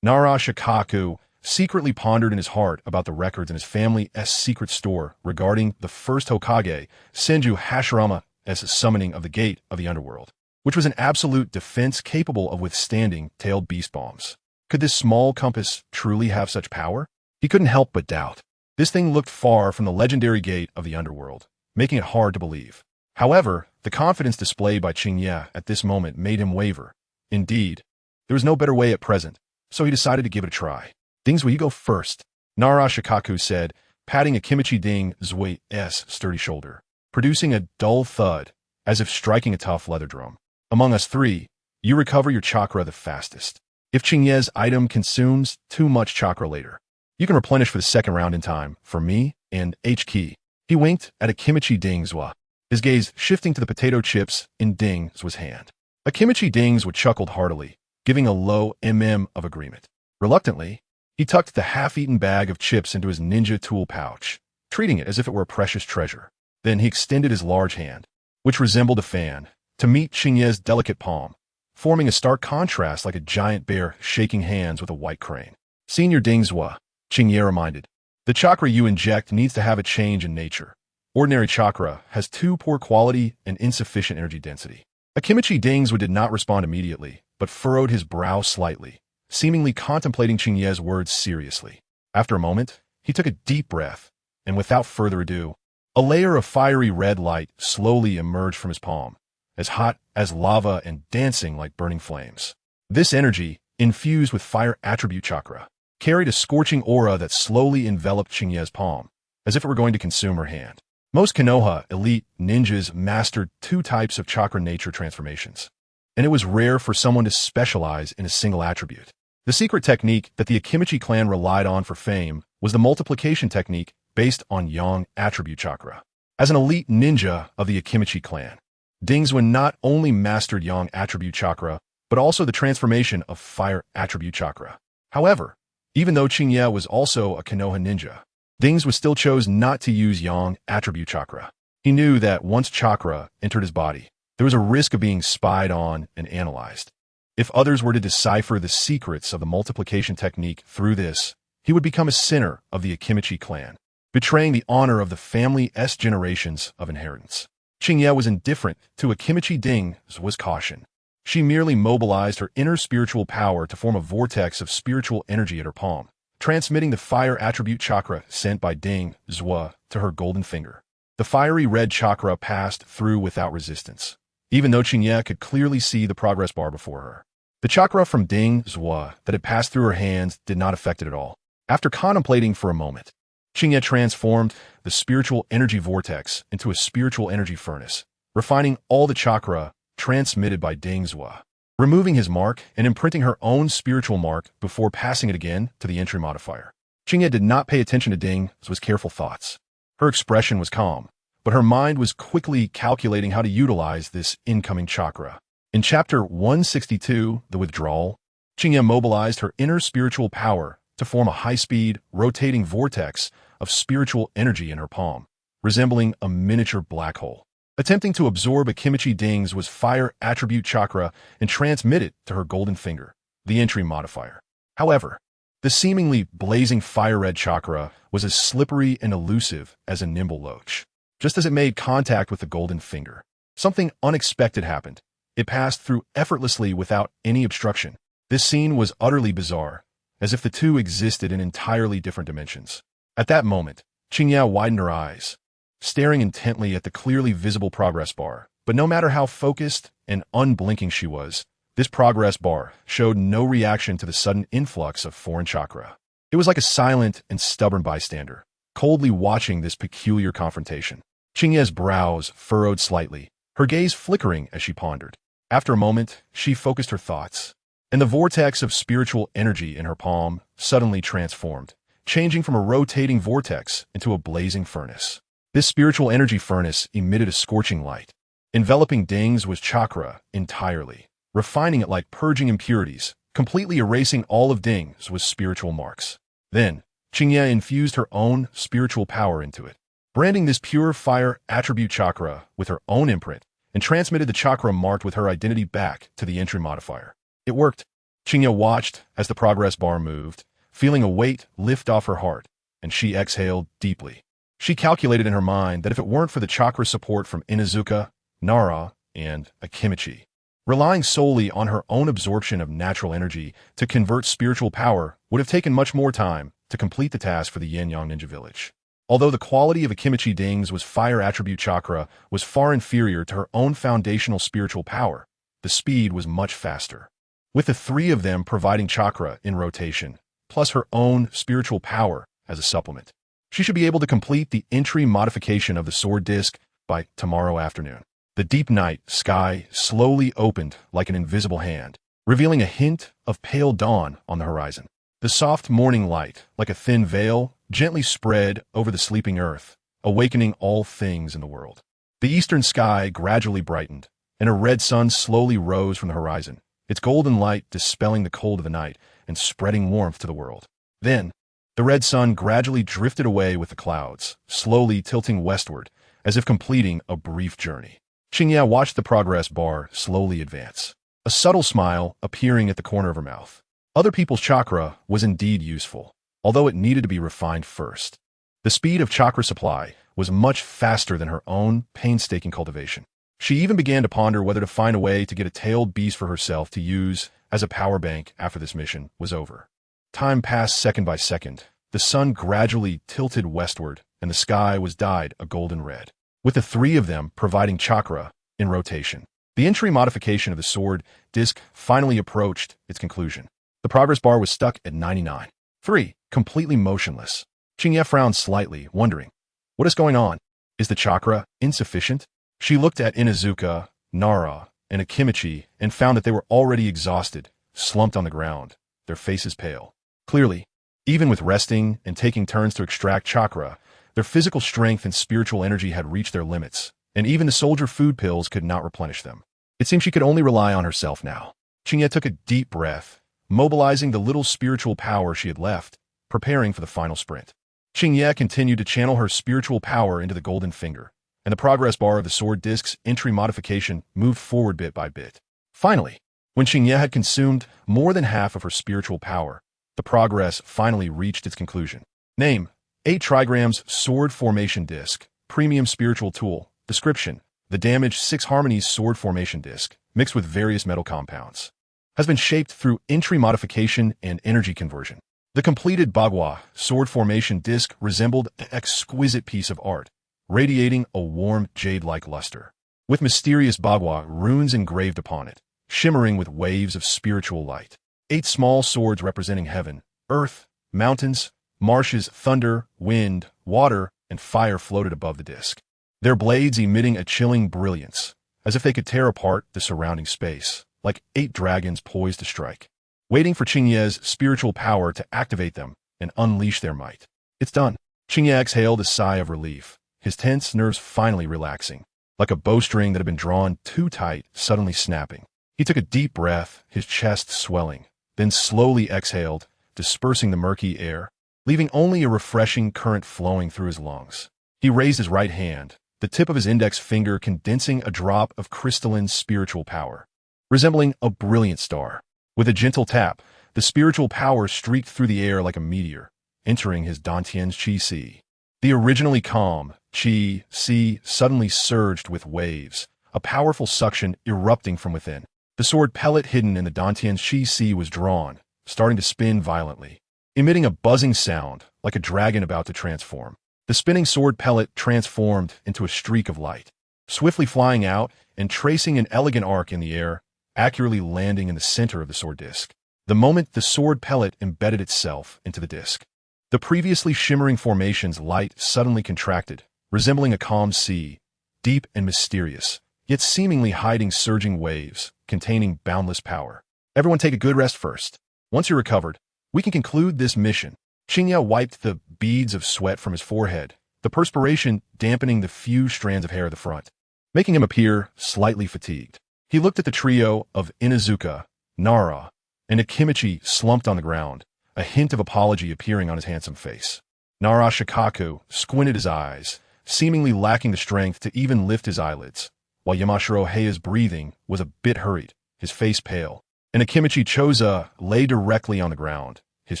Nara Shikaku secretly pondered in his heart about the records in his family's secret store regarding the first Hokage, Senju Hashirama's summoning of the Gate of the Underworld, which was an absolute defense capable of withstanding tailed beast bombs. Could this small compass truly have such power? He couldn't help but doubt. This thing looked far from the legendary Gate of the Underworld, making it hard to believe. However, the confidence displayed by Qingye at this moment made him waver. Indeed, There was no better way at present, so he decided to give it a try. Ding Zui, you go first, Nara Shikaku said, patting Akimichi Ding Zui's sturdy shoulder, producing a dull thud, as if striking a tough leather drum. Among us three, you recover your chakra the fastest. If Qingye's item consumes too much chakra later, you can replenish for the second round in time, for me and H-Key. He winked at Akimichi Ding Zui, his gaze shifting to the potato chips in Ding Zui's hand. Akimichi Ding Zui chuckled heartily, giving a low of agreement. Reluctantly, he tucked the half-eaten bag of chips into his ninja tool pouch, treating it as if it were a precious treasure. Then he extended his large hand, which resembled a fan, to meet Qingye's delicate palm, forming a stark contrast like a giant bear shaking hands with a white crane. Senior Ding Zui, Qingye reminded, the chakra you inject needs to have a change in nature. Ordinary chakra has too poor quality and insufficient energy density. Akimichi Ding Zui did not respond immediately, but furrowed his brow slightly, seemingly contemplating Qingye's words seriously. After a moment, he took a deep breath, and without further ado, a layer of fiery red light slowly emerged from his palm, as hot as lava and dancing like burning flames. This energy, infused with fire attribute chakra, carried a scorching aura that slowly enveloped Qingye's palm, as if it were going to consume her hand. Most Konoha elite ninjas mastered 2 types of chakra nature transformations, and it was rare for someone to specialize in a single attribute. The secret technique that the Akimichi clan relied on for fame was the multiplication technique based on Yang attribute chakra. As an elite ninja of the Akimichi clan, Ding Zui not only mastered Yang attribute chakra, but also the transformation of fire attribute chakra. However, even though Qingye was also a Konoha ninja, Ding Zui still chose not to use Yang attribute chakra. He knew that once chakra entered his body, there was a risk of being spied on and analyzed. If others were to decipher the secrets of the multiplication technique through this, he would become a sinner of the Akimichi clan, betraying the honor of the family's generations of inheritance. Qingye was indifferent to Akimichi Ding Zui's caution. She merely mobilized her inner spiritual power to form a vortex of spiritual energy at her palm, transmitting the fire attribute chakra sent by Ding Zui to her golden finger. The fiery red chakra passed through without resistance, even though Qingye could clearly see the progress bar before her. The chakra from Ding Zui that had passed through her hands did not affect it at all. After contemplating for a moment, Qingye transformed the spiritual energy vortex into a spiritual energy furnace, refining all the chakra transmitted by Ding Zui, removing his mark and imprinting her own spiritual mark before passing it again to the entry modifier. Qingye did not pay attention to Ding Zui's careful thoughts. Her expression was calm, but her mind was quickly calculating how to utilize this incoming chakra. In Chapter 162, The Withdrawal, Qingye mobilized her inner spiritual power to form a high-speed, rotating vortex of spiritual energy in her palm, resembling a miniature black hole. Attempting to absorb Akimichi Ding Zui's fire attribute chakra and transmit it to her golden finger, the entry modifier. However, the seemingly blazing fire-red chakra was as slippery and elusive as a nimble loach. Just as it made contact with the golden finger, something unexpected happened. It passed through effortlessly without any obstruction. This scene was utterly bizarre, as if the two existed in entirely different dimensions. At that moment, Qingye widened her eyes, staring intently at the clearly visible progress bar. But no matter how focused and unblinking she was, this progress bar showed no reaction to the sudden influx of foreign chakra. It was like a silent and stubborn bystander, coldly watching this peculiar confrontation. Qingye's brows furrowed slightly, her gaze flickering as she pondered. After a moment, she focused her thoughts, and the vortex of spiritual energy in her palm suddenly transformed, changing from a rotating vortex into a blazing furnace. This spiritual energy furnace emitted a scorching light, enveloping Ding Zui's chakra entirely, refining it like purging impurities, completely erasing all of Ding Zui's spiritual marks. Then, Qingye infused her own spiritual power into it, branding this pure fire attribute chakra with her own imprint, and transmitted the chakra marked with her identity back to the entry modifier. It worked. Qingye watched as the progress bar moved, feeling a weight lift off her heart, and she exhaled deeply. She calculated in her mind that if it weren't for the chakra support from Inuzuka, Nara, and Akimichi, relying solely on her own absorption of natural energy to convert spiritual power would have taken much more time to complete the task for the Yin-Yang Ninja Village. Although the quality of Akimichi Ding Zui's fire attribute chakra was far inferior to her own foundational spiritual power, the speed was much faster. with the three of them providing chakra in rotation, plus her own spiritual power as a supplement. She should be able to complete the entry modification of the sword disc by tomorrow afternoon. The deep night sky slowly opened like an invisible hand, revealing a hint of pale dawn on the horizon. The soft morning light, like a thin veil, gently spread over the sleeping earth, awakening all things in the world. The eastern sky gradually brightened, and a red sun slowly rose from the horizon, its golden light dispelling the cold of the night and spreading warmth to the world. Then, the red sun gradually drifted away with the clouds, slowly tilting westward, as if completing a brief journey. Qingye watched the progress bar slowly advance, a subtle smile appearing at the corner of her mouth. Other people's chakra was indeed useful, although it needed to be refined first. The speed of chakra supply was much faster than her own painstaking cultivation. She even began to ponder whether to find a way to get a tailed beast for herself to use as a power bank after this mission was over. Time passed second by second. The sun gradually tilted westward, and the sky was dyed a golden red, with the three of them providing chakra in rotation. The entry modification of the sword disc finally approached its conclusion. The progress bar was stuck at 99. 3. Completely motionless. Qingye frowned slightly, wondering, what is going on? Is the chakra insufficient? She looked at Inuzuka, Nara, and Akimichi and found that they were already exhausted, slumped on the ground, their faces pale. Clearly, even with resting and taking turns to extract chakra, their physical strength and spiritual energy had reached their limits, and even the soldier food pills could not replenish them. It seemed she could only rely on herself now. Qingye took a deep breath, mobilizing the little spiritual power she had left, preparing for the final sprint. Qingye continued to channel her spiritual power into the golden finger, and the progress bar of the sword disc's entry modification moved forward bit by bit. Finally, when Qingye had consumed more than half of her spiritual power, the progress finally reached its conclusion. Name: 8 trigrams sword formation disc, premium spiritual tool. Description: the damaged 6 harmonies sword formation disc, mixed with various metal compounds, has been shaped through entry modification and energy conversion. The completed Bagua sword formation disc resembled an exquisite piece of art, radiating a warm jade-like luster, with mysterious Bagua runes engraved upon it, shimmering with waves of spiritual light. 8 small swords representing heaven, earth, mountains, marshes, thunder, wind, water, and fire floated above the disc, their blades emitting a chilling brilliance, as if they could tear apart the surrounding space, like 8 dragons poised to strike, waiting for Qingye's spiritual power to activate them and unleash their might. It's done. Qingye exhaled a sigh of relief, his tense nerves finally relaxing, like a bowstring that had been drawn too tight suddenly snapping. He took a deep breath, his chest swelling, then slowly exhaled, dispersing the murky air, leaving only a refreshing current flowing through his lungs. He raised his right hand, the tip of his index finger condensing a drop of crystalline spiritual power, resembling a brilliant star. With a gentle tap, the spiritual power streaked through the air like a meteor, entering his Dantian's Qi Sea. The originally calm Qi Sea suddenly surged with waves, a powerful suction erupting from within. The sword pellet hidden in the Dantian's Qi Sea was drawn, starting to spin violently, emitting a buzzing sound like a dragon about to transform. The spinning sword pellet transformed into a streak of light, swiftly flying out and tracing an elegant arc in the air, accurately landing in the center of the sword disc. The moment the sword pellet embedded itself into the disc, the previously shimmering formation's light suddenly contracted, resembling a calm sea, deep and mysterious, yet seemingly hiding surging waves containing boundless power. Everyone take a good rest first. Once you're recovered, we can conclude this mission. Qingye wiped the beads of sweat from his forehead, the perspiration dampening the few strands of hair at the front, making him appear slightly fatigued. He looked at the trio of Inuzuka, Nara, and Akimichi slumped on the ground, a hint of apology appearing on his handsome face. Nara Shikaku squinted his eyes, seemingly lacking the strength to even lift his eyelids, while Yamashiro Heia's breathing was a bit hurried, his face pale, and Akimichi Choza lay directly on the ground, his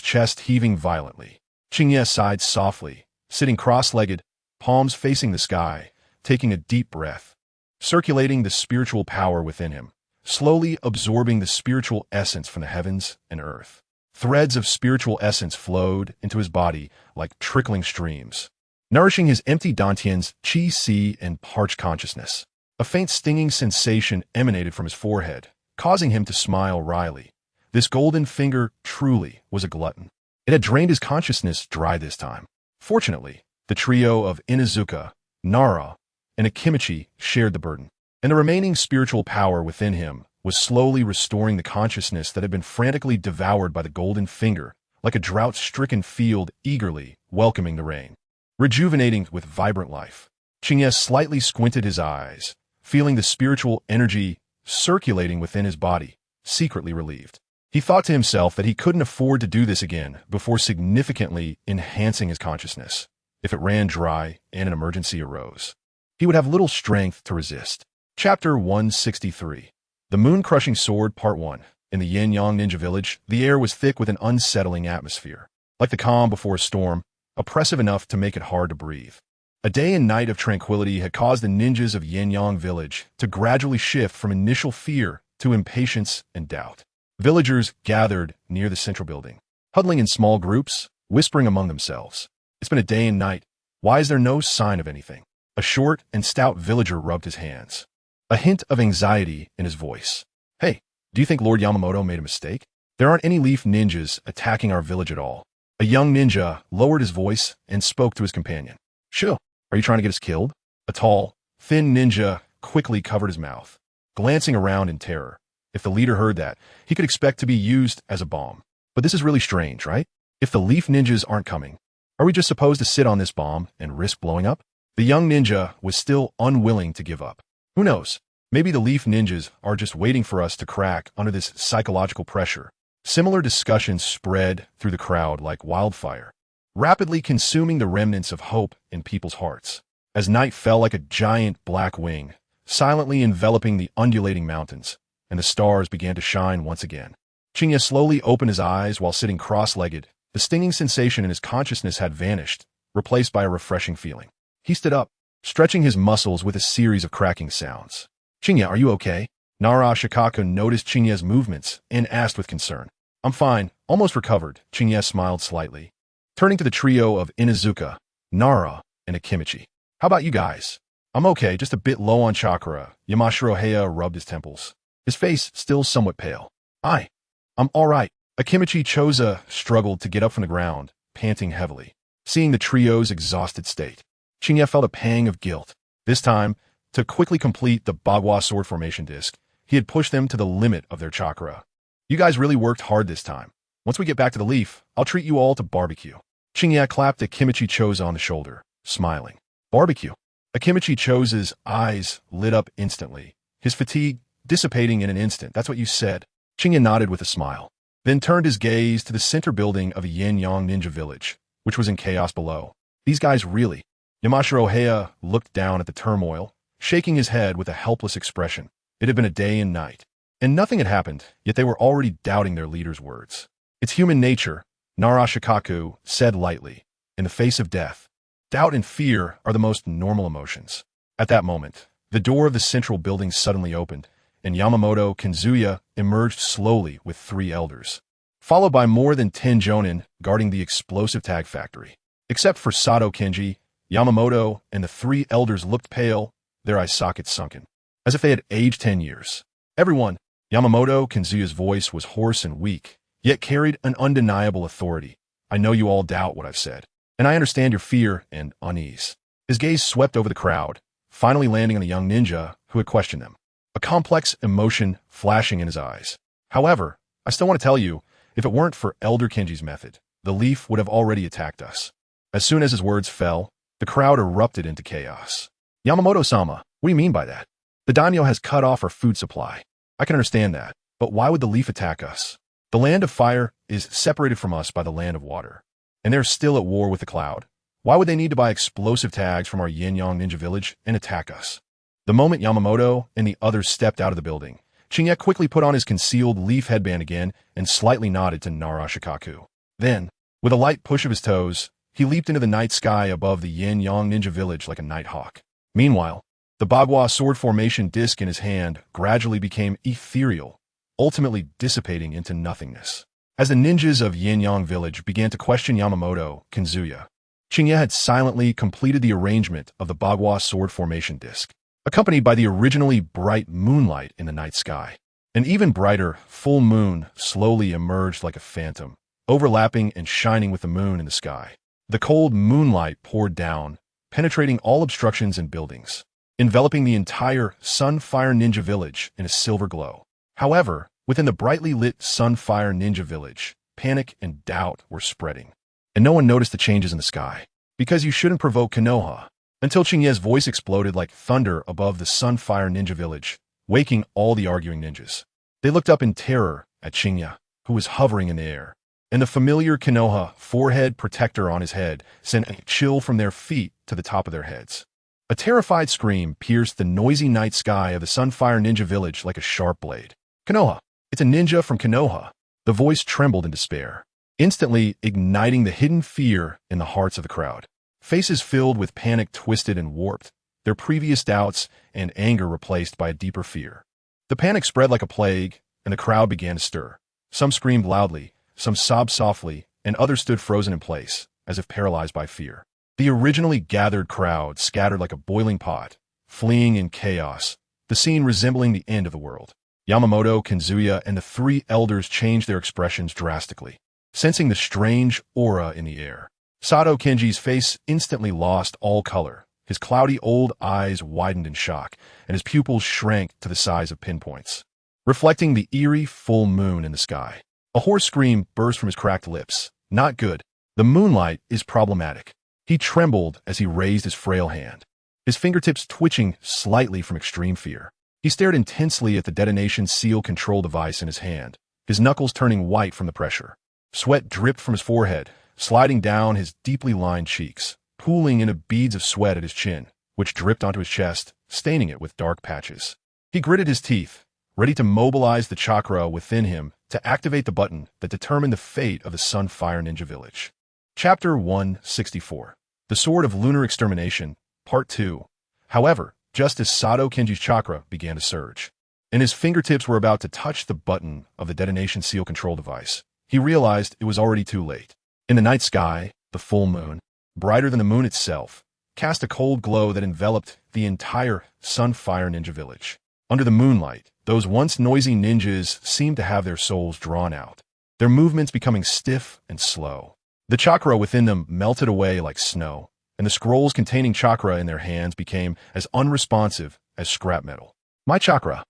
chest heaving violently. Qingye sighed softly, sitting cross-legged, palms facing the sky, taking a deep breath, circulating the spiritual power within him, slowly absorbing the spiritual essence from the heavens and earth. Threads of spiritual essence flowed into his body like trickling streams, nourishing his empty Dantian's Qi Sea and parched consciousness. A faint stinging sensation emanated from his forehead, causing him to smile wryly, This golden finger truly was a glutton. It had drained his consciousness dry this time. Fortunately, the trio of Inuzuka, Nara, and Akimichi shared the burden, and the remaining spiritual power within him was slowly restoring the consciousness that had been frantically devoured by the golden finger, like a drought-stricken field eagerly welcoming the rain. Rejuvenating with vibrant life, Qingye slightly squinted his eyes, feeling the spiritual energy circulating within his body, secretly relieved. He thought to himself that he couldn't afford to do this again before significantly enhancing his consciousness. If it ran dry and an emergency arose, he would have little strength to resist. Chapter 163. The Moon-Crushing Sword Part 1. In the Yin-Yang Ninja Village, the air was thick with an unsettling atmosphere. Like the calm before a storm, oppressive enough to make it hard to breathe. A day and night of tranquility had caused the ninjas of Yin-Yang Village to gradually shift from initial fear to impatience and doubt. Villagers gathered near the central building, huddling in small groups, whispering among themselves. It's been a day and night. Why is there no sign of anything? A short and stout villager rubbed his hands, a hint of anxiety in his voice. Hey, do you think Lord Yamamoto made a mistake? There aren't any leaf ninjas attacking our village at all. A young ninja lowered his voice and spoke to his companion. Sure, are you trying to get us killed? A tall, thin ninja quickly covered his mouth, glancing around in terror. If the leader heard that, he could expect to be used as a bomb. But this is really strange, right? If the leaf ninjas aren't coming, are we just supposed to sit on this bomb and risk blowing up? The young ninja was still unwilling to give up. Who knows? Maybe the leaf ninjas are just waiting for us to crack under this psychological pressure. Similar discussions spread through the crowd like wildfire, rapidly consuming the remnants of hope in people's hearts. As night fell like a giant black wing, silently enveloping the undulating mountains, and the stars began to shine once again. Qingye slowly opened his eyes while sitting cross-legged. The stinging sensation in his consciousness had vanished, replaced by a refreshing feeling. He stood up, stretching his muscles with a series of cracking sounds. Qingye, are you okay? Nara Shikaku noticed Qingye's movements and asked with concern. I'm fine, almost recovered. Qingye smiled slightly, turning to the trio of Inuzuka, Nara, and Akimichi. How about you guys? I'm okay, just a bit low on chakra. Yamashiro Heya rubbed his temples, his face still somewhat pale. I'm all right. Akimichi Choza struggled to get up from the ground, panting heavily. Seeing the trio's exhausted state, Qingye felt a pang of guilt. This time, to quickly complete the Bagua sword formation disc, he had pushed them to the limit of their chakra. You guys really worked hard this time. Once we get back to the leaf, I'll treat you all to barbecue. Qingye clapped Akimichi Choza on the shoulder, smiling. Barbecue. Akimichi Choza's eyes lit up instantly, his fatigue dissipating in an instant. That's what you said. Qingye nodded with a smile, then turned his gaze to the center building of a Yin-Yang Ninja Village, which was in chaos below. These guys really. Yamashiro Heya looked down at the turmoil, shaking his head with a helpless expression. It had been a day and night, and nothing had happened, yet they were already doubting their leader's words. It's human nature, Nara Shikaku said lightly. In the face of death, doubt and fear are the most normal emotions. At that moment, the door of the central building suddenly opened, and Yamamoto Kazuya emerged slowly with 3 elders, followed by more than 10 jonin guarding the explosive tag factory. Except for Sato Kenji, Yamamoto and the 3 elders looked pale, their eye sockets sunken, as if they had aged 10 years. Everyone, Yamamoto Kazuya's voice was hoarse and weak, yet carried an undeniable authority. I know you all doubt what I've said, and I understand your fear and unease. His gaze swept over the crowd, finally landing on the young ninja who had questioned them, a complex emotion flashing in his eyes. However, I still want to tell you, if it weren't for Elder Kenji's method, the leaf would have already attacked us. As soon as his words fell, the crowd erupted into chaos. Yamamoto-sama, what do you mean by that? The daimyo has cut off our food supply. I can understand that, but why would the leaf attack us? The land of fire is separated from us by the land of water, and they're still at war with the cloud. Why would they need to buy explosive tags from our Yin-Yang Ninja Village and attack us? The moment Yamamoto and the others stepped out of the building, Qingye quickly put on his concealed leaf headband again and slightly nodded to Nara Shikaku. Then, with a light push of his toes, he leaped into the night sky above the Yin-Yang Ninja Village like a night hawk. Meanwhile, the Bagua sword formation disc in his hand gradually became ethereal, ultimately dissipating into nothingness. As the ninjas of Yin-Yang Village began to question Yamamoto Kazuya, Qingye had silently completed the arrangement of the Bagua sword formation disc, accompanied by the originally bright moonlight in the night sky. An even brighter, full moon slowly emerged like a phantom, overlapping and shining with the moon in the sky. The cold moonlight poured down, penetrating all obstructions and buildings, enveloping the entire Sunfire Ninja Village in a silver glow. However, within the brightly lit Sunfire Ninja Village, panic and doubt were spreading. And no one noticed the changes in the sky. Because you shouldn't provoke Konoha. Until Qingye's voice exploded like thunder above the Sunfire Ninja Village, waking all the arguing ninjas. They looked up in terror at Qingye, who was hovering in the air. And the familiar Konoha forehead protector on his head sent a chill from their feet to the top of their heads. A terrified scream pierced the noisy night sky of the Sunfire Ninja Village like a sharp blade. Konoha! It's a ninja from Konoha! The voice trembled in despair, instantly igniting the hidden fear in the hearts of the crowd. Faces filled with panic twisted and warped, their previous doubts and anger replaced by a deeper fear. The panic spread like a plague, and the crowd began to stir. Some screamed loudly, some sobbed softly, and others stood frozen in place, as if paralyzed by fear. The originally gathered crowd scattered like a boiling pot, fleeing in chaos, the scene resembling the end of the world. Yamamoto, Kazuya, and the three elders changed their expressions drastically, sensing the strange aura in the air. Sato Kenji's face instantly lost all color. His cloudy old eyes widened in shock, and his pupils shrank to the size of pinpoints, reflecting the eerie full moon in the sky. A hoarse scream burst from his cracked lips. Not good. The moonlight is problematic. He trembled as he raised his frail hand, his fingertips twitching slightly from extreme fear. He stared intensely at the detonation seal control device in his hand, his knuckles turning white from the pressure. Sweat dripped from his forehead, sliding down his deeply lined cheeks, pooling into beads of sweat at his chin, which dripped onto his chest, staining it with dark patches. He gritted his teeth, ready to mobilize the chakra within him to activate the button that determined the fate of the Sunfire Ninja Village. Chapter 164. The Sword of Lunar Extermination, Part 2. However, just as Sato Kenji's chakra began to surge, and his fingertips were about to touch the button of the detonation seal control device, he realized it was already too late. In the night sky, the full moon, brighter than the moon itself, cast a cold glow that enveloped the entire Sunfire Ninja Village. Under the moonlight, those once noisy ninjas seemed to have their souls drawn out, their movements becoming stiff and slow. The chakra within them melted away like snow, and the scrolls containing chakra in their hands became as unresponsive as scrap metal. My chakra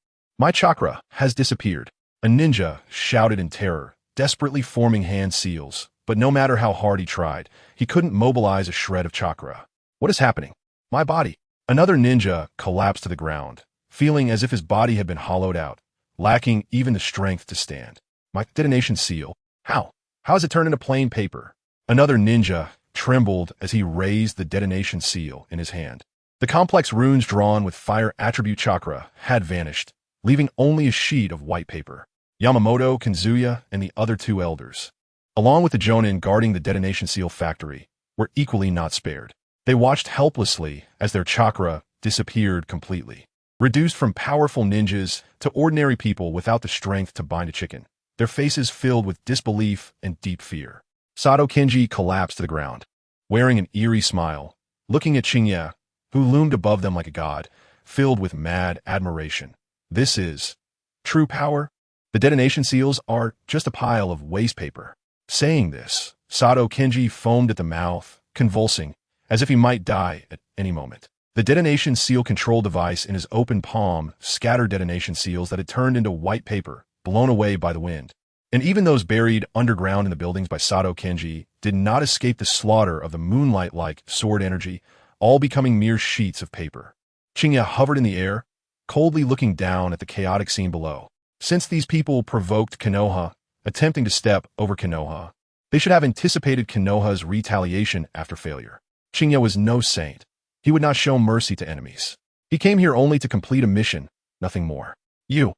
has disappeared. A ninja shouted in terror, desperately forming hand seals, but no matter how hard he tried, he couldn't mobilize a shred of chakra. What is happening? My body. Another ninja collapsed to the ground, feeling as if his body had been hollowed out, lacking even the strength to stand. My detonation seal. How? How has it turned into plain paper? Another ninja trembled as he raised the detonation seal in his hand. The complex runes drawn with fire attribute chakra had vanished, leaving only a sheet of white paper. Yamamoto, Kazuya, and the other two elders, along with the Jonin guarding the detonation seal factory, were equally not spared. They watched helplessly as their chakra disappeared completely, reduced from powerful ninjas to ordinary people without the strength to bind a chicken, their faces filled with disbelief and deep fear. Sato Kenji collapsed to the ground, wearing an eerie smile, looking at Qingye, who loomed above them like a god, filled with mad admiration. This is true power? The detonation seals are just a pile of waste paper. Saying this, Sato Kenji foamed at the mouth, convulsing, as if he might die at any moment. The detonation seal control device in his open palm scattered detonation seals that had turned into white paper, blown away by the wind. And even those buried underground in the buildings by Sato Kenji did not escape the slaughter of the moonlight-like sword energy, all becoming mere sheets of paper. Qingye hovered in the air, coldly looking down at the chaotic scene below. Since these people provoked Konoha, attempting to step over Konoha, they should have anticipated Konoha's retaliation after failure. Qingye was no saint. He would not show mercy to enemies. He came here only to complete a mission, nothing more. You.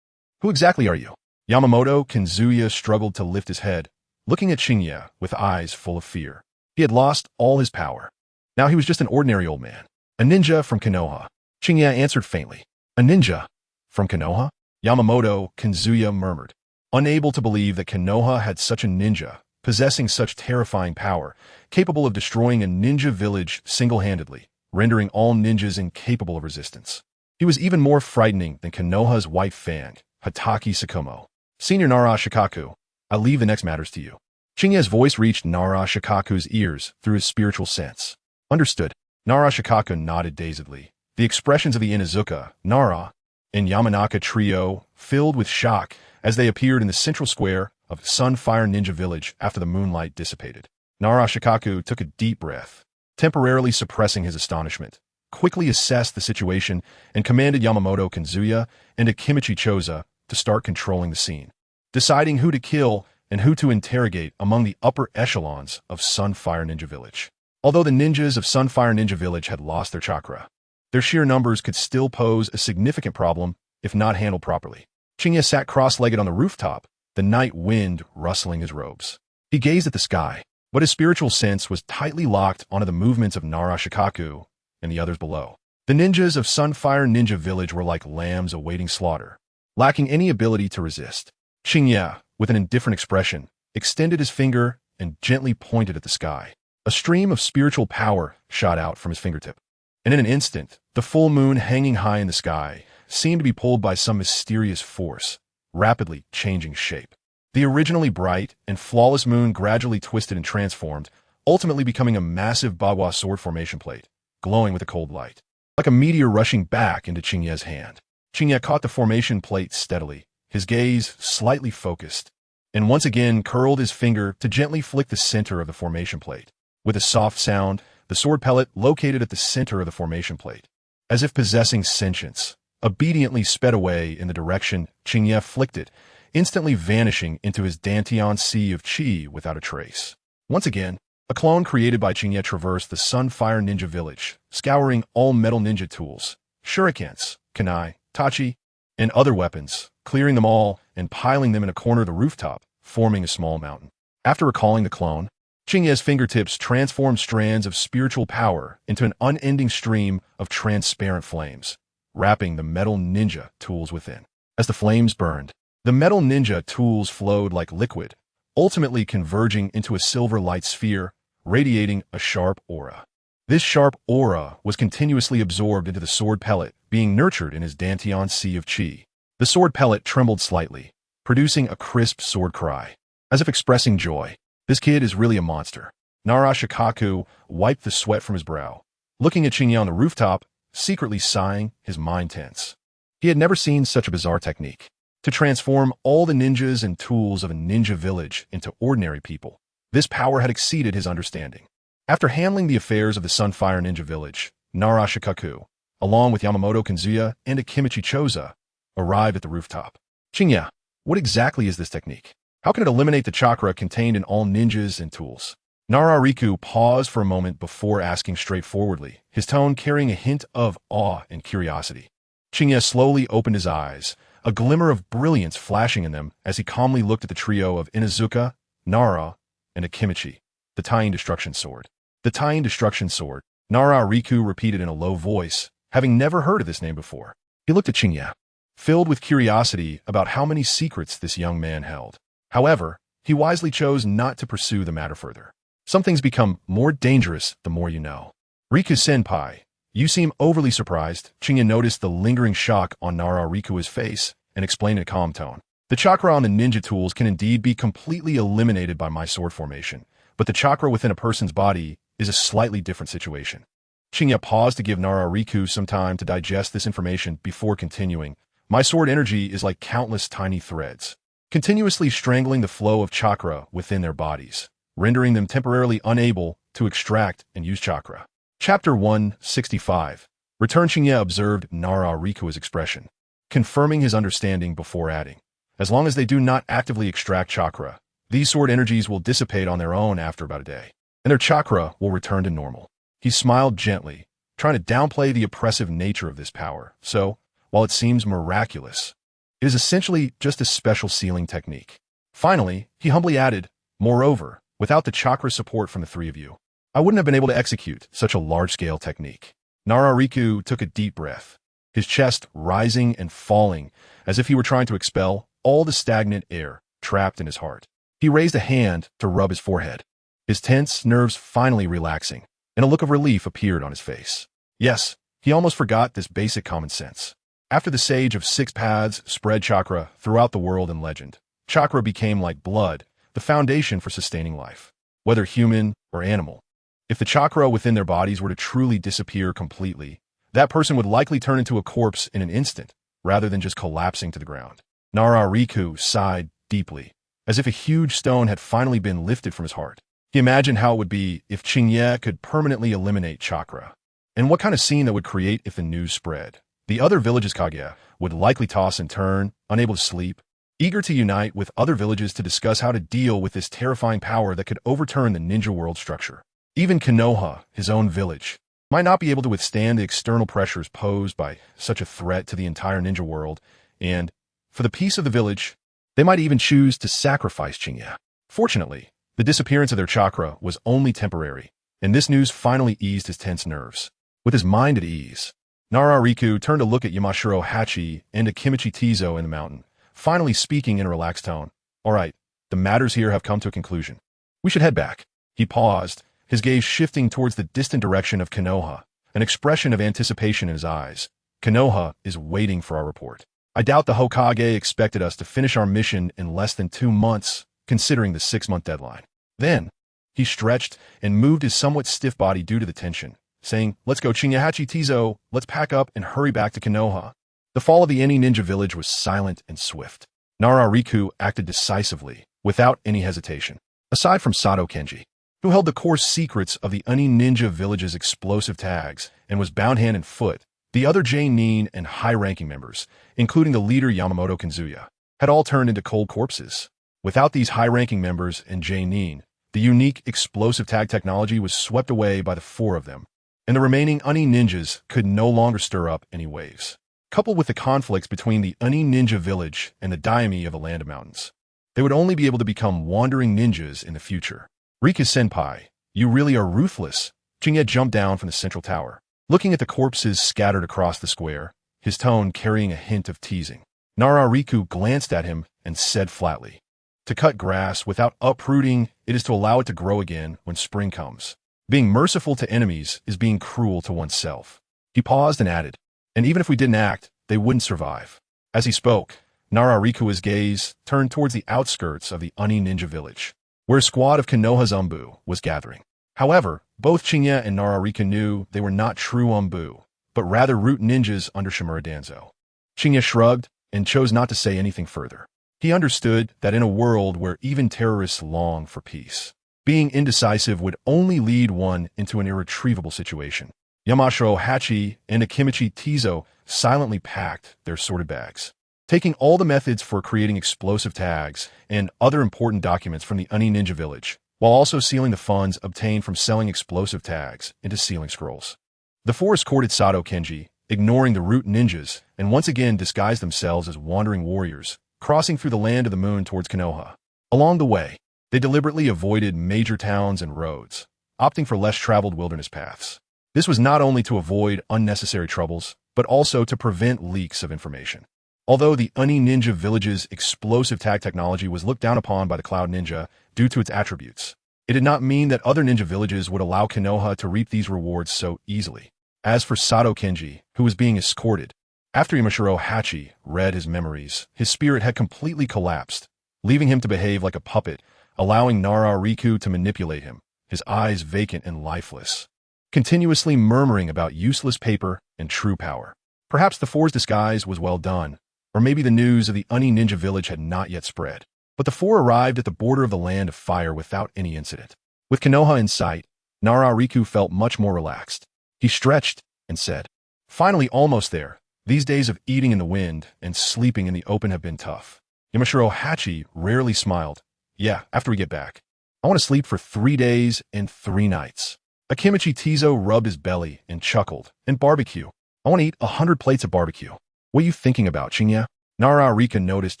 Who exactly are you? Yamamoto, Kazuya struggled to lift his head, looking at Qingye with eyes full of fear. He had lost all his power. Now he was just an ordinary old man. A ninja from Konoha. Qingye answered faintly. A ninja? From Konoha? Yamamoto, Kazuya murmured, unable to believe that Konoha had such a ninja, possessing such terrifying power, capable of destroying a ninja village single-handedly, rendering all ninjas incapable of resistance. He was even more frightening than Konoha's white fang, Hataki Sakomo. Senior Nara Shikaku, I leave the next matters to you. Qingye's voice reached Nara Shikaku's ears through his spiritual sense. Understood. Nara Shikaku nodded dazedly. The expressions of the Inuzuka, Nara, and Yamanaka trio filled with shock as they appeared in the central square of Sunfire Ninja Village after the moonlight dissipated. Nara Shikaku took a deep breath, temporarily suppressing his astonishment, quickly assessed the situation, and commanded Yamamoto Kanzuya and Akimichi Choza to start controlling the scene, deciding who to kill and who to interrogate among the upper echelons of Sunfire Ninja Village. Although the ninjas of Sunfire Ninja Village had lost their chakra, their sheer numbers could still pose a significant problem if not handled properly. Qingye sat cross-legged on the rooftop, the night wind rustling his robes. He gazed at the sky, but his spiritual sense was tightly locked onto the movements of Nara Shikaku and the others below. The ninjas of Sunfire Ninja Village were like lambs awaiting slaughter, lacking any ability to resist. Qingye, with an indifferent expression, extended his finger and gently pointed at the sky. A stream of spiritual power shot out from his fingertip, and in an instant, the full moon hanging high in the sky seemed to be pulled by some mysterious force, rapidly changing shape. The originally bright and flawless moon gradually twisted and transformed, ultimately becoming a massive Bagua sword formation plate, glowing with a cold light. Like a meteor rushing back into Qingye's hand, Qingye caught the formation plate steadily, his gaze slightly focused, and once again curled his finger to gently flick the center of the formation plate. With a soft sound, the sword pellet located at the center of the formation plate, as if possessing sentience, obediently sped away in the direction Qingye flicked it, instantly vanishing into his Dantian Sea of Qi without a trace. Once again, a clone created by Qingye traversed the Sunfire Ninja Village, scouring all metal ninja tools, shurikens, kunai, tachi, and other weapons, clearing them all and piling them in a corner of the rooftop, forming a small mountain. After recalling the clone, Qingye's fingertips transformed strands of spiritual power into an unending stream of transparent flames, wrapping the metal ninja tools within. As the flames burned, the metal ninja tools flowed like liquid, ultimately converging into a silver light sphere, radiating a sharp aura. This sharp aura was continuously absorbed into the sword pellet, being nurtured in his Dantian Sea of Qi. The sword pellet trembled slightly, producing a crisp sword cry, as if expressing joy. This kid is really a monster. Nara Shikaku wiped the sweat from his brow, looking at Qingye on the rooftop, secretly sighing, his mind tense. He had never seen such a bizarre technique, to transform all the ninjas and tools of a ninja village into ordinary people. This power had exceeded his understanding. After handling the affairs of the Sunfire Ninja Village, Nara Shikaku, along with Yamamoto Kanzuya and Akimichi Choza, arrived at the rooftop. Qingye, what exactly is this technique? How can it eliminate the chakra contained in all ninjas and tools? Nara Riku paused for a moment before asking straightforwardly, his tone carrying a hint of awe and curiosity. Qingye slowly opened his eyes, a glimmer of brilliance flashing in them as he calmly looked at the trio of Inuzuka, Nara, and Akimichi, the Tying Destruction Sword. The Tying Destruction Sword, Nara Riku repeated in a low voice, having never heard of this name before. He looked at Qingye, filled with curiosity about how many secrets this young man held. However, he wisely chose not to pursue the matter further. Some things become more dangerous the more you know. Riku-senpai, you seem overly surprised. Qingye noticed the lingering shock on Nara Riku's face and explained in a calm tone. The chakra on the ninja tools can indeed be completely eliminated by my sword formation, but the chakra within a person's body is a slightly different situation. Qingye paused to give Nara Riku some time to digest this information before continuing. My sword energy is like countless tiny threads, continuously strangling the flow of chakra within their bodies, rendering them temporarily unable to extract and use chakra. Chapter 165. Return. Qingye observed Nara Riku's expression, confirming his understanding before adding, as long as they do not actively extract chakra, these sword energies will dissipate on their own after about a day, and their chakra will return to normal. He smiled gently, trying to downplay the oppressive nature of this power, so, while it seems miraculous, it is essentially just a special sealing technique. Finally, he humbly added, moreover, without the chakra support from the three of you, I wouldn't have been able to execute such a large-scale technique. Nara Riku took a deep breath, his chest rising and falling as if he were trying to expel all the stagnant air trapped in his heart. He raised a hand to rub his forehead, his tense nerves finally relaxing, and a look of relief appeared on his face. Yes, he almost forgot this basic common sense. After the Sage of Six Paths spread chakra throughout the world and legend, chakra became like blood, the foundation for sustaining life, whether human or animal. If the chakra within their bodies were to truly disappear completely, that person would likely turn into a corpse in an instant, rather than just collapsing to the ground. Naruto sighed deeply, as if a huge stone had finally been lifted from his heart. He imagined how it would be if Qingye could permanently eliminate chakra, and what kind of scene that would create if the news spread. The other villages Kaguya would likely toss and turn, unable to sleep, eager to unite with other villages to discuss how to deal with this terrifying power that could overturn the ninja world structure. Even Konoha, his own village, might not be able to withstand the external pressures posed by such a threat to the entire ninja world, and, for the peace of the village, they might even choose to sacrifice Qingye. Fortunately, the disappearance of their chakra was only temporary, and this news finally eased his tense nerves. With his mind at ease, Naruto turned to look at Yamashiro Hachi and Akimichi Tizo in the mountain, finally speaking in a relaxed tone. All right, the matters here have come to a conclusion. We should head back. He paused, his gaze shifting towards the distant direction of Konoha, an expression of anticipation in his eyes. Konoha is waiting for our report. I doubt the Hokage expected us to finish our mission in less than 2 months, considering the 6-month deadline. Then, he stretched and moved his somewhat stiff body due to the tension, saying, "Let's go Qingye Hachi Tizo, let's pack up and hurry back to Konoha." The fall of the Eni ninja village was silent and swift. Naruto acted decisively, without any hesitation. Aside from Sato Kenji, who held the core secrets of the Eni ninja village's explosive tags and was bound hand and foot, the other Genin and high-ranking members, including the leader Yamamoto Kanzuya, had all turned into cold corpses. Without these high-ranking members and Genin, the unique explosive tag technology was swept away by the 4 of them, and the remaining Eni ninjas could no longer stir up any waves. Coupled with the conflicts between the Eni ninja village and the daimyo of the Land of Mountains, they would only be able to become wandering ninjas in the future. Rika-senpai, you really are ruthless. Qingye jumped down from the central tower, looking at the corpses scattered across the square, his tone carrying a hint of teasing. Naruto glanced at him and said flatly, "To cut grass without uprooting it is to allow it to grow again when spring comes. Being merciful to enemies is being cruel to oneself." He paused and added, "And even if we didn't act, they wouldn't survive." As he spoke, Naruto's gaze turned towards the outskirts of the Eni ninja village, where a squad of Konoha's Umbu was gathering. However, both Qingye and Naruto knew they were not true Umbu, but rather root ninjas under Shimura Danzo. Qingye shrugged and chose not to say anything further. He understood that in a world where even terrorists long for peace, being indecisive would only lead one into an irretrievable situation. Yamashiro Hachi and Akimichi Tizo silently packed their sorted bags, taking all the methods for creating explosive tags and other important documents from the Eni ninja village, while also sealing the funds obtained from selling explosive tags into sealing scrolls. The 4 escorted Sato Kenji, ignoring the root ninjas, and once again disguised themselves as wandering warriors, crossing through the land of the moon towards Konoha. Along the way, they deliberately avoided major towns and roads, opting for less traveled wilderness paths. This was not only to avoid unnecessary troubles, but also to prevent leaks of information. Although the Eni ninja village's explosive tag technology was looked down upon by the Cloud Ninja due to its attributes, it did not mean that other ninja villages would allow Konoha to reap these rewards so easily. As for Sato Kenji, who was being escorted, after Yamashiro Hachi read his memories, his spirit had completely collapsed, leaving him to behave like a puppet, allowing Naruto to manipulate him, his eyes vacant and lifeless, continuously murmuring about useless paper and true power. Perhaps the 4's disguise was well done, or maybe the news of the Eni ninja village had not yet spread. But the 4 arrived at the border of the Land of Fire without any incident. With Konoha in sight, Naruto felt much more relaxed. He stretched and said, "Finally almost there. These days of eating in the wind and sleeping in the open have been tough." Yamashiro Hachi rarely smiled. "Yeah, after we get back. I want to sleep for 3 days and 3 nights. Akimichi Tizo rubbed his belly and chuckled. "And barbecue. I want to eat 100 plates of barbecue. What are you thinking about, Qingye?" Naruto noticed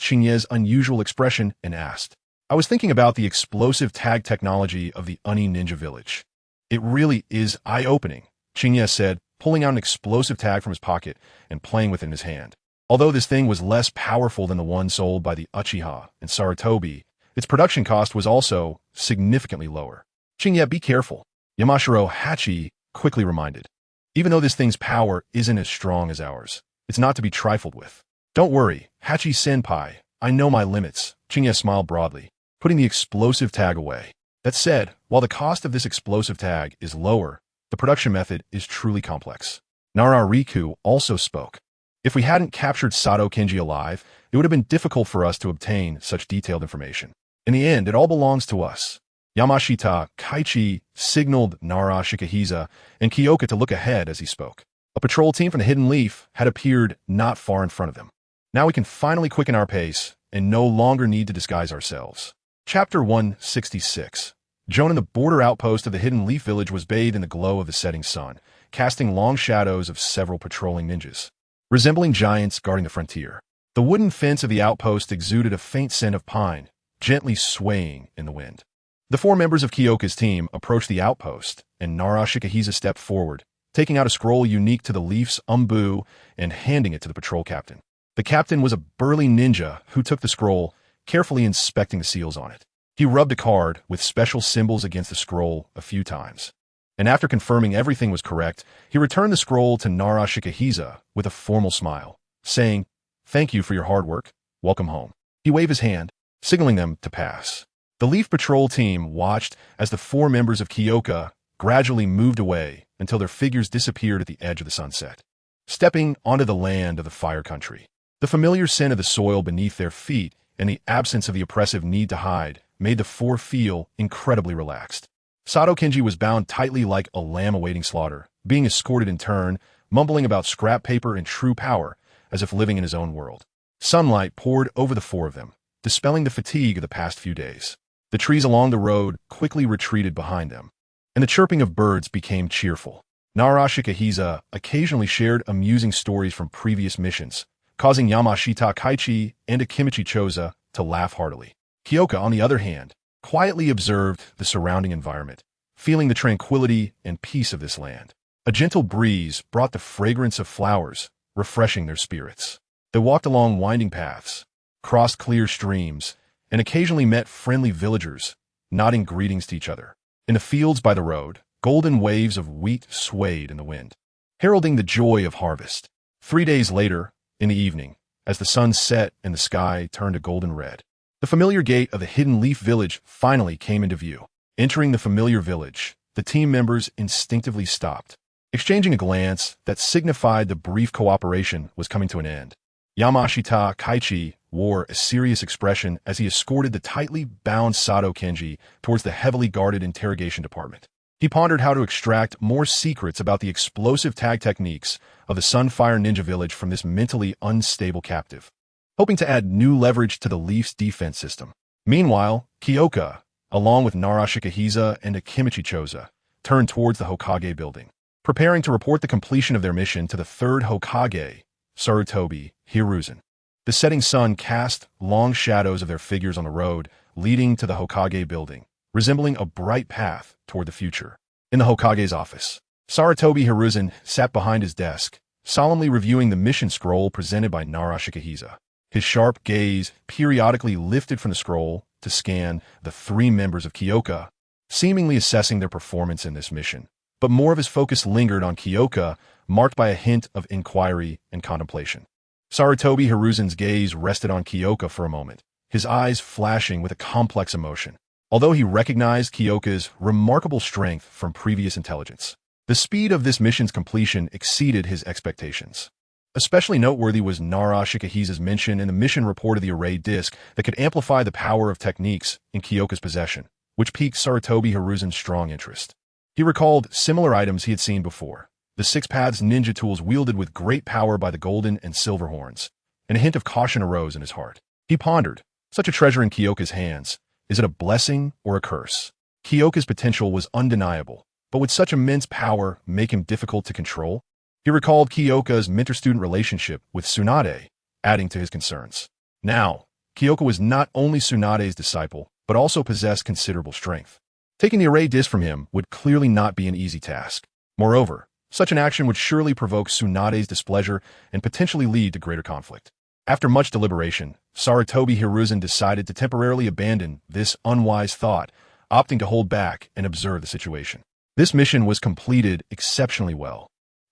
Qingye's unusual expression and asked, "I was thinking about the explosive tag technology of the Eni ninja village. It really is eye-opening," Qingye said, pulling out an explosive tag from his pocket and playing with it in his hand. Although this thing was less powerful than the one sold by the Uchiha and Sarutobi, its production cost was also significantly lower. "Qingye, be careful," Yamashiro Hachi quickly reminded. "Even though this thing's power isn't as strong as ours, It's not to be trifled with. Don't worry, Hachi-senpai, I know my limits, Qingye smiled broadly, putting the explosive tag away. That said, while the cost of this explosive tag is lower, the production method is truly complex. Narariku also spoke. If we hadn't captured Sato Qingye alive, it would have been difficult for us to obtain such detailed information. In the end, it all belongs to us. Yamashita Kaichi signaled Nara Shikahisa and Kyoka to look ahead as he spoke. A patrol team from the Hidden Leaf had appeared not far in front of them. Now we can finally quicken our pace and no longer need to disguise ourselves. Chapter 166. Joan in the border outpost of the Hidden Leaf Village was bathed in the glow of the setting sun, casting long shadows of several patrolling ninjas, resembling giants guarding the frontier. The wooden fence of the outpost exuded a faint scent of pine, gently swaying in the wind. The 4 members of Kyoka's team approached the outpost, and Nara Shikahisa stepped forward, taking out a scroll unique to the Leaf's umbu and handing it to the patrol captain. The captain was a burly ninja who took the scroll, carefully inspecting the seals on it. He rubbed a card with special symbols against the scroll a few times, and after confirming everything was correct, he returned the scroll to Nara Shikahisa with a formal smile, saying, "Thank you for your hard work. Welcome home." He waved his hand, signaling them to pass. The Leaf Patrol team watched as the 4 members of Kyoka gradually moved away until their figures disappeared at the edge of the sunset, stepping onto the land of the Fire Country. The familiar scent of the soil beneath their feet and the absence of the oppressive need to hide made the 4 feel incredibly relaxed. Sato Qingye was bound tightly like a lamb awaiting slaughter, being escorted in turn, mumbling about scrap paper and true power, as if living in his own world. Sunlight poured over the 4 of them, dispelling the fatigue of the past few days. The trees along the road quickly retreated behind them, and the chirping of birds became cheerful. Nara Shikahisa occasionally shared amusing stories from previous missions, causing Yamashita Kaichi and Akimichi Choza to laugh heartily. Kyoka, on the other hand, quietly observed the surrounding environment, feeling the tranquility and peace of this land. A gentle breeze brought the fragrance of flowers, refreshing their spirits. They walked along winding paths, crossed clear streams, and occasionally met friendly villagers, nodding greetings to each other. In the fields by the road, golden waves of wheat swayed in the wind, heralding the joy of harvest. 3 days later, in the evening, as the sun set and the sky turned a golden red, the familiar gate of the Hidden Leaf Village finally came into view. Entering the familiar village, the team members instinctively stopped, exchanging a glance that signified the brief cooperation was coming to an end. Yamashita Kaichi wore a serious expression as he escorted the tightly bound Sato Qingye towards the heavily guarded interrogation department. He pondered how to extract more secrets about the explosive tag techniques of the Sunfire Ninja Village from this mentally unstable captive, hoping to add new leverage to the Leaf's defense system. Meanwhile, Kyoka, along with Nara Shikahisa and Akimichi Choza, turned towards the Hokage building, preparing to report the completion of their mission to the 3rd Hokage, Sarutobi Hiruzen. The setting sun cast long shadows of their figures on the road leading to the Hokage building, resembling a bright path toward the future. In the Hokage's office, Sarutobi Hiruzen sat behind his desk, solemnly reviewing the mission scroll presented by Nara Shikahisa. His sharp gaze periodically lifted from the scroll to scan the 3 members of Kyoka, seemingly assessing their performance in this mission. But more of his focus lingered on Kyoka, marked by a hint of inquiry and contemplation. Sarutobi Hiruzen's gaze rested on Kyoka for a moment, his eyes flashing with a complex emotion. Although he recognized Kyoka's remarkable strength from previous intelligence, the speed of this mission's completion exceeded his expectations. Especially noteworthy was Nara Shikahisa's mention in the mission report of the array disk that could amplify the power of techniques in Kyoka's possession, which piqued Sarutobi Hiruzen's strong interest. He recalled similar items he had seen before, the 6 paths ninja tools wielded with great power by the golden and silver horns, and a hint of caution arose in his heart. He pondered, such a treasure in Kyoka's hands, is it a blessing or a curse? Kyoka's potential was undeniable, but would such immense power make him difficult to control? He recalled Kyoka's mentor-student relationship with Tsunade, adding to his concerns. Now, Kyoka was not only Tsunade's disciple, but also possessed considerable strength. Taking the array disc from him would clearly not be an easy task. Moreover, such an action would surely provoke Tsunade's displeasure and potentially lead to greater conflict. After much deliberation, Sarutobi Hiruzen decided to temporarily abandon this unwise thought, opting to hold back and observe the situation. This mission was completed exceptionally well.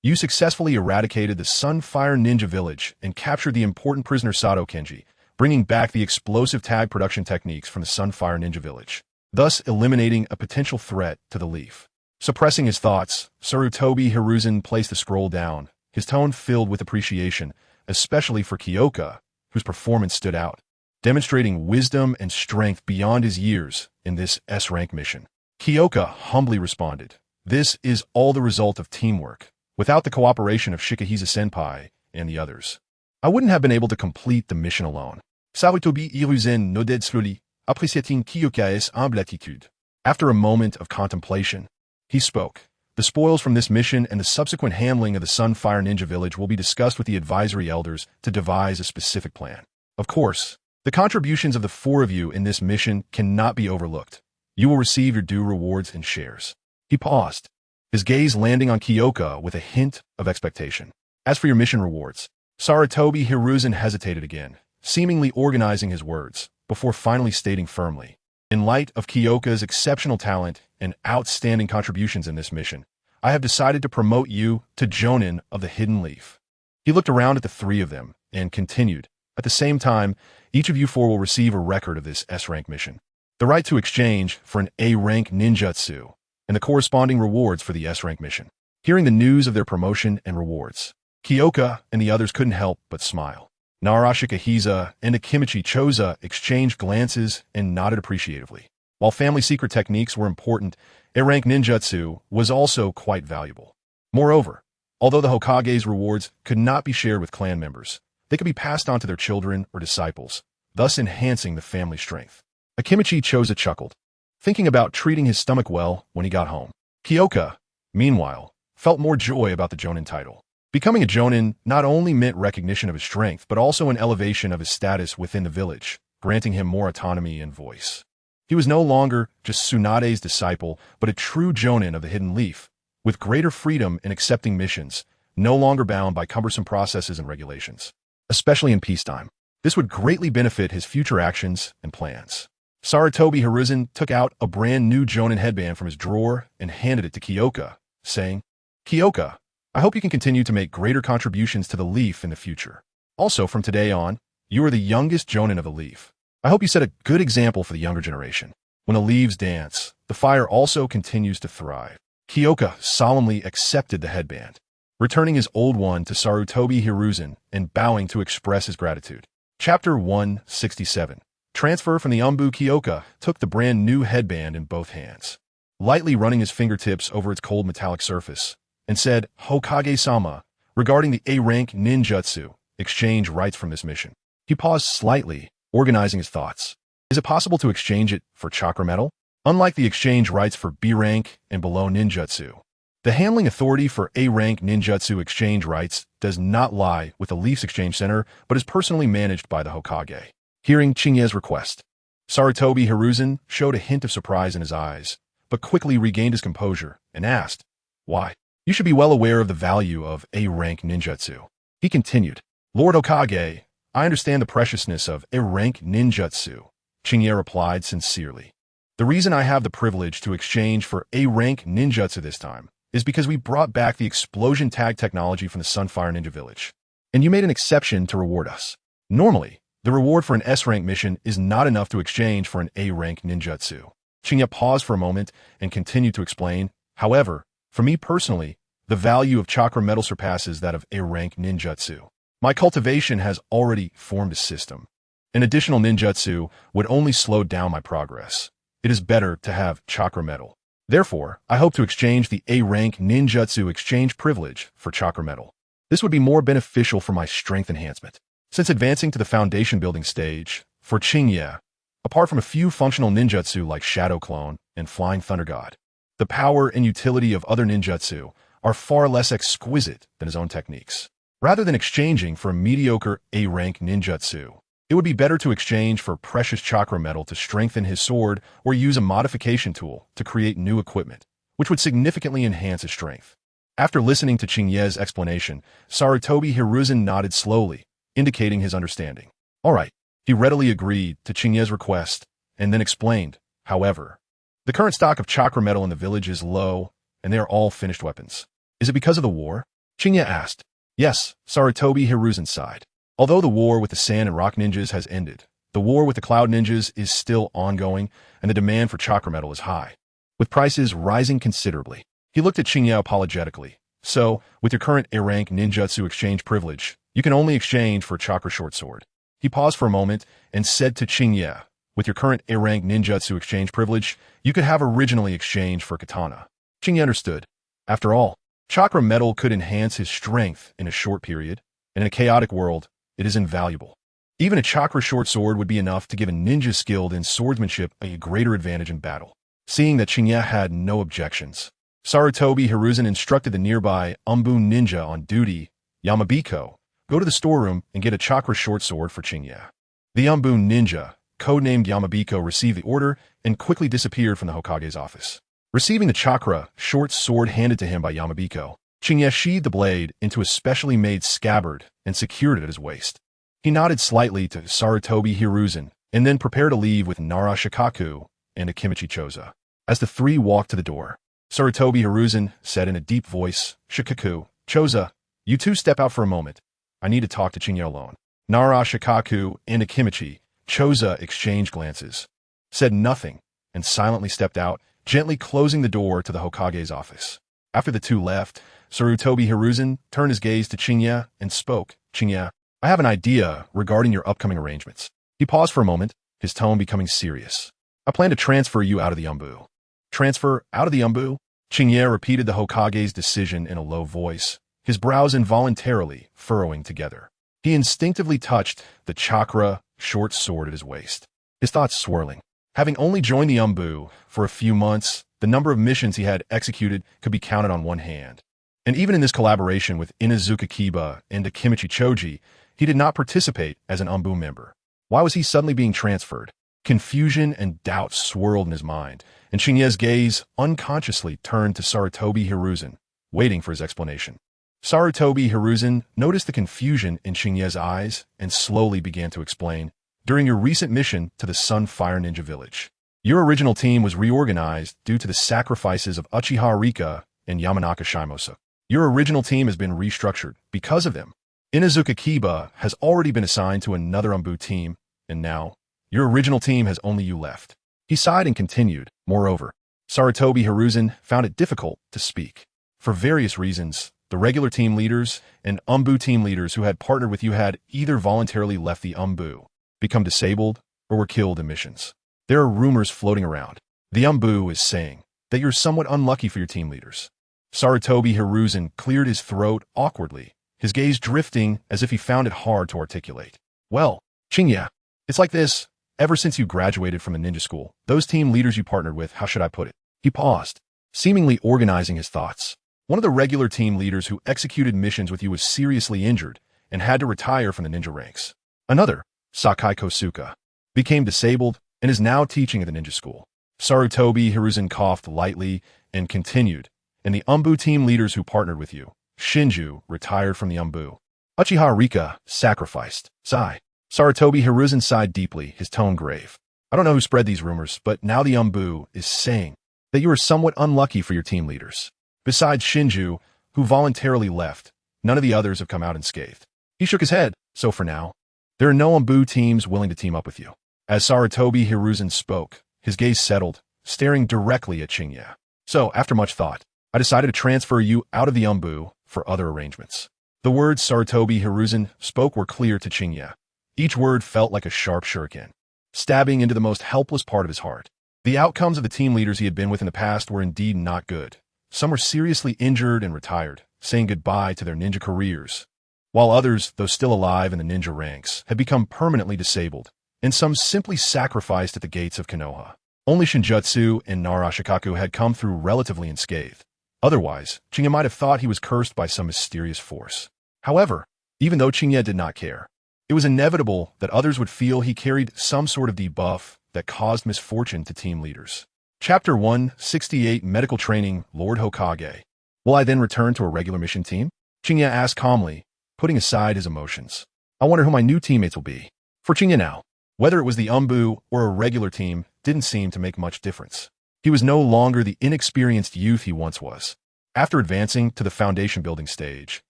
You successfully eradicated the Sunfire Ninja Village and captured the important prisoner Sato Qingye, bringing back the explosive tag production techniques from the Sunfire Ninja Village, thus eliminating a potential threat to the Leaf. Suppressing his thoughts, Sarutobi Hiruzen placed the scroll down, his tone filled with appreciation, especially for Kyoka, whose performance stood out, demonstrating wisdom and strength beyond his years in this S-rank mission. Kyoka humbly responded, "This is all the result of teamwork. Without the cooperation of Shikahisa-senpai and the others, I wouldn't have been able to complete the mission alone." Sarutobi Hiruzen nodded slowly, appréciating Kyoka's humble attitude. After a moment of contemplation, he spoke. "The spoils from this mission and the subsequent handling of the Sunfire Ninja Village will be discussed with the advisory elders to devise a specific plan. Of course, the contributions of the four of you in this mission cannot be overlooked. You will receive your due rewards and shares." He paused, his gaze landing on Kyoka with a hint of expectation. "As for your mission rewards," Sarutobi Hiruzen hesitated again, seemingly organizing his words, before finally stating firmly, "In light of Kyoka's exceptional talent and outstanding contributions in this mission, I have decided to promote you to Jonin of the Hidden Leaf." He looked around at the three of them and continued, "At the same time, each of you four will receive a record of this S-rank mission, the right to exchange for an A-rank ninjutsu, and the corresponding rewards for the S-rank mission." Hearing the news of their promotion and rewards, Kyoka and the others couldn't help but smile. Narashikahisa and Akimichi Choza exchanged glances and nodded appreciatively. While family secret techniques were important, A-rank ninjutsu was also quite valuable. Moreover, although the Hokage's rewards could not be shared with clan members, they could be passed on to their children or disciples, thus enhancing the family strength. Akimichi Choza chuckled, thinking about treating his stomach well when he got home. Kyoka, meanwhile, felt more joy about the Jonin title. Becoming a Jonin not only meant recognition of his strength, but also an elevation of his status within the village, granting him more autonomy and voice. He was no longer just Tsunade's disciple, but a true Jonin of the Hidden Leaf, with greater freedom in accepting missions, no longer bound by cumbersome processes and regulations, especially in peacetime. This would greatly benefit his future actions and plans. Sarutobi Hiruzen took out a brand new Jonin headband from his drawer and handed it to Kyoka, saying, "Kyoka, I hope you can continue to make greater contributions to the Leaf in the future. Also, from today on, you are the youngest Jonin of the Leaf. I hope you set a good example for the younger generation. When the leaves dance, the fire also continues to thrive." Kyoka solemnly accepted the headband, returning his old one to Sarutobi Hiruzen and bowing to express his gratitude. Chapter 167. Transfer from the Umbu. Kyoka took the brand new headband in both hands, lightly running his fingertips over its cold metallic surface, and said, "Hokage-sama, regarding the A-rank ninjutsu, exchange rights from this mission." He paused slightly, organizing his thoughts. Is it possible to exchange it for chakra metal? Unlike the exchange rights for B-rank and below ninjutsu, the handling authority for A-rank ninjutsu exchange rights does not lie with the Leaf's Exchange Center, but is personally managed by the Hokage. Hearing Qingye's request, Sarutobi Hiruzen showed a hint of surprise in his eyes, but quickly regained his composure and asked, "Why? You should be well aware of the value of A-rank ninjutsu." He continued, "Lord Hokage, I understand the preciousness of A-rank ninjutsu," Qingye replied sincerely. "The reason I have the privilege to exchange for A-rank ninjutsu this time is because we brought back the explosion tag technology from the Sunfire Ninja Village, and you made an exception to reward us. Normally, the reward for an S-rank mission is not enough to exchange for an A-rank ninjutsu." Qingye paused for a moment and continued to explain, "However, for me personally, the value of chakra metal surpasses that of A-rank ninjutsu. My cultivation has already formed a system. An additional ninjutsu would only slow down my progress. It is better to have chakra metal. Therefore, I hope to exchange the A-rank ninjutsu exchange privilege for chakra metal. This would be more beneficial for my strength enhancement." Since advancing to the foundation building stage, for Qingye, apart from a few functional ninjutsu like Shadow Clone and Flying Thunder God, the power and utility of other ninjutsu are far less exquisite than his own techniques. Rather than exchanging for a mediocre A-rank ninjutsu, it would be better to exchange for precious chakra metal to strengthen his sword or use a modification tool to create new equipment, which would significantly enhance his strength. After listening to Qingye's explanation, Sarutobi Hiruzen nodded slowly, indicating his understanding. All right, he readily agreed to Qingye's request and then explained, "However, the current stock of chakra metal in the village is low, and they are all finished weapons. Is it because of the war?" Qingye asked. Yes, Sarutobi Hiruzen sighed. Although the war with the sand and rock ninjas has ended, the war with the cloud ninjas is still ongoing, and the demand for chakra metal is high, with prices rising considerably. He looked at Qingye apologetically. So, with your current A-rank ninjutsu exchange privilege, you can only exchange for a chakra short sword. He paused for a moment and said to Qingye, with your current A-rank ninjutsu exchange privilege, you could have originally exchanged for katana. Qingye understood. After all, chakra metal could enhance his strength in a short period, and in a chaotic world, it is invaluable. Even a chakra short sword would be enough to give a ninja skilled in swordsmanship a greater advantage in battle. Seeing that Qingye had no objections, Sarutobi Hiruzen instructed the nearby Umbu ninja on duty, Yamabiko, go to the storeroom and get a chakra short sword for Qingye. The Umbu ninja, codenamed Yamabiko, received the order and quickly disappeared from the Hokage's office. Receiving the chakra short sword handed to him by Yamabiko, Qingye sheathed the blade into a specially made scabbard and secured it at his waist. He nodded slightly to Sarutobi Hiruzen and then prepared to leave with Nara Shikaku and Akimichi Choza. As the three walked to the door, Sarutobi Hiruzen said in a deep voice, Shikaku, Choza, you two step out for a moment. I need to talk to Qingye alone. Nara Shikaku and Akimichi Choza exchanged glances, said nothing, and silently stepped out, gently closing the door to the Hokage's office. After the two left, Sarutobi Hiruzen turned his gaze to Qingye and spoke. Qingye, I have an idea regarding your upcoming arrangements. He paused for a moment, his tone becoming serious. I plan to transfer you out of the Umbu. Transfer out of the Umbu? Qingye repeated the Hokage's decision in a low voice, his brows involuntarily furrowing together. He instinctively touched the chakra short sword at his waist, his thoughts swirling. Having only joined the Umbu for a few months, the number of missions he had executed could be counted on one hand. And even in this collaboration with Inuzuka Kiba and Akimichi Choji, he did not participate as an Umbu member. Why was he suddenly being transferred? Confusion and doubt swirled in his mind, and Qingye's gaze unconsciously turned to Sarutobi Hiruzen, waiting for his explanation. Sarutobi Hiruzen noticed the confusion in Qingye's eyes and slowly began to explain. During your recent mission to the Sunfire Ninja Village, your original team was reorganized due to the sacrifices of Uchiha Rika and Yamanaka Shimosa. Your original team has been restructured because of them. Inuzuka Kiba has already been assigned to another Umbu team, and now, your original team has only you left. He sighed and continued. Moreover, Sarutobi Hiruzen found it difficult to speak. For various reasons, the regular team leaders and Umbu team leaders who had partnered with you had either voluntarily left the Umbu, become disabled, or were killed in missions. There are rumors floating around. The Umbu is saying that you're somewhat unlucky for your team leaders. Sarutobi Hiruzen cleared his throat awkwardly, his gaze drifting as if he found it hard to articulate. Well, Qingye, it's like this. Ever since you graduated from the ninja school, those team leaders you partnered with, how should I put it? He paused, seemingly organizing his thoughts. One of the regular team leaders who executed missions with you was seriously injured and had to retire from the ninja ranks. Another, Sakai Kosuka, became disabled and is now teaching at the ninja school. Sarutobi Hiruzen coughed lightly and continued, and the Umbu team leaders who partnered with you, Shinju, retired from the Umbu. Uchiha Rika sacrificed. Sigh. Sarutobi Hiruzen sighed deeply, his tone grave. I don't know who spread these rumors, but now the Umbu is saying that you are somewhat unlucky for your team leaders. Besides Shinju, who voluntarily left, none of the others have come out unscathed. He shook his head. So for now, there are no Umbu teams willing to team up with you. As Sarutobi Hiruzen spoke, his gaze settled, staring directly at Qingye. So, after much thought, I decided to transfer you out of the Umbu for other arrangements. The words Sarutobi Hiruzen spoke were clear to Qingye. Each word felt like a sharp shuriken, stabbing into the most helpless part of his heart. The outcomes of the team leaders he had been with in the past were indeed not good. Some were seriously injured and retired, saying goodbye to their ninja careers, while others, though still alive in the ninja ranks, had become permanently disabled, and some simply sacrificed at the gates of Konoha. Only Shinjutsu and Nara Shikaku had come through relatively unscathed. Otherwise, Qingye might have thought he was cursed by some mysterious force. However, even though Qingye did not care, it was inevitable that others would feel he carried some sort of debuff that caused misfortune to team leaders. Chapter 168 Medical Training, Lord Hokage. Will I then return to a regular mission team? Qingye asked calmly, putting aside his emotions. I wonder who my new teammates will be. For Qingye now, whether it was the Umbu or a regular team didn't seem to make much difference. He was no longer the inexperienced youth he once was. After advancing to the foundation building stage,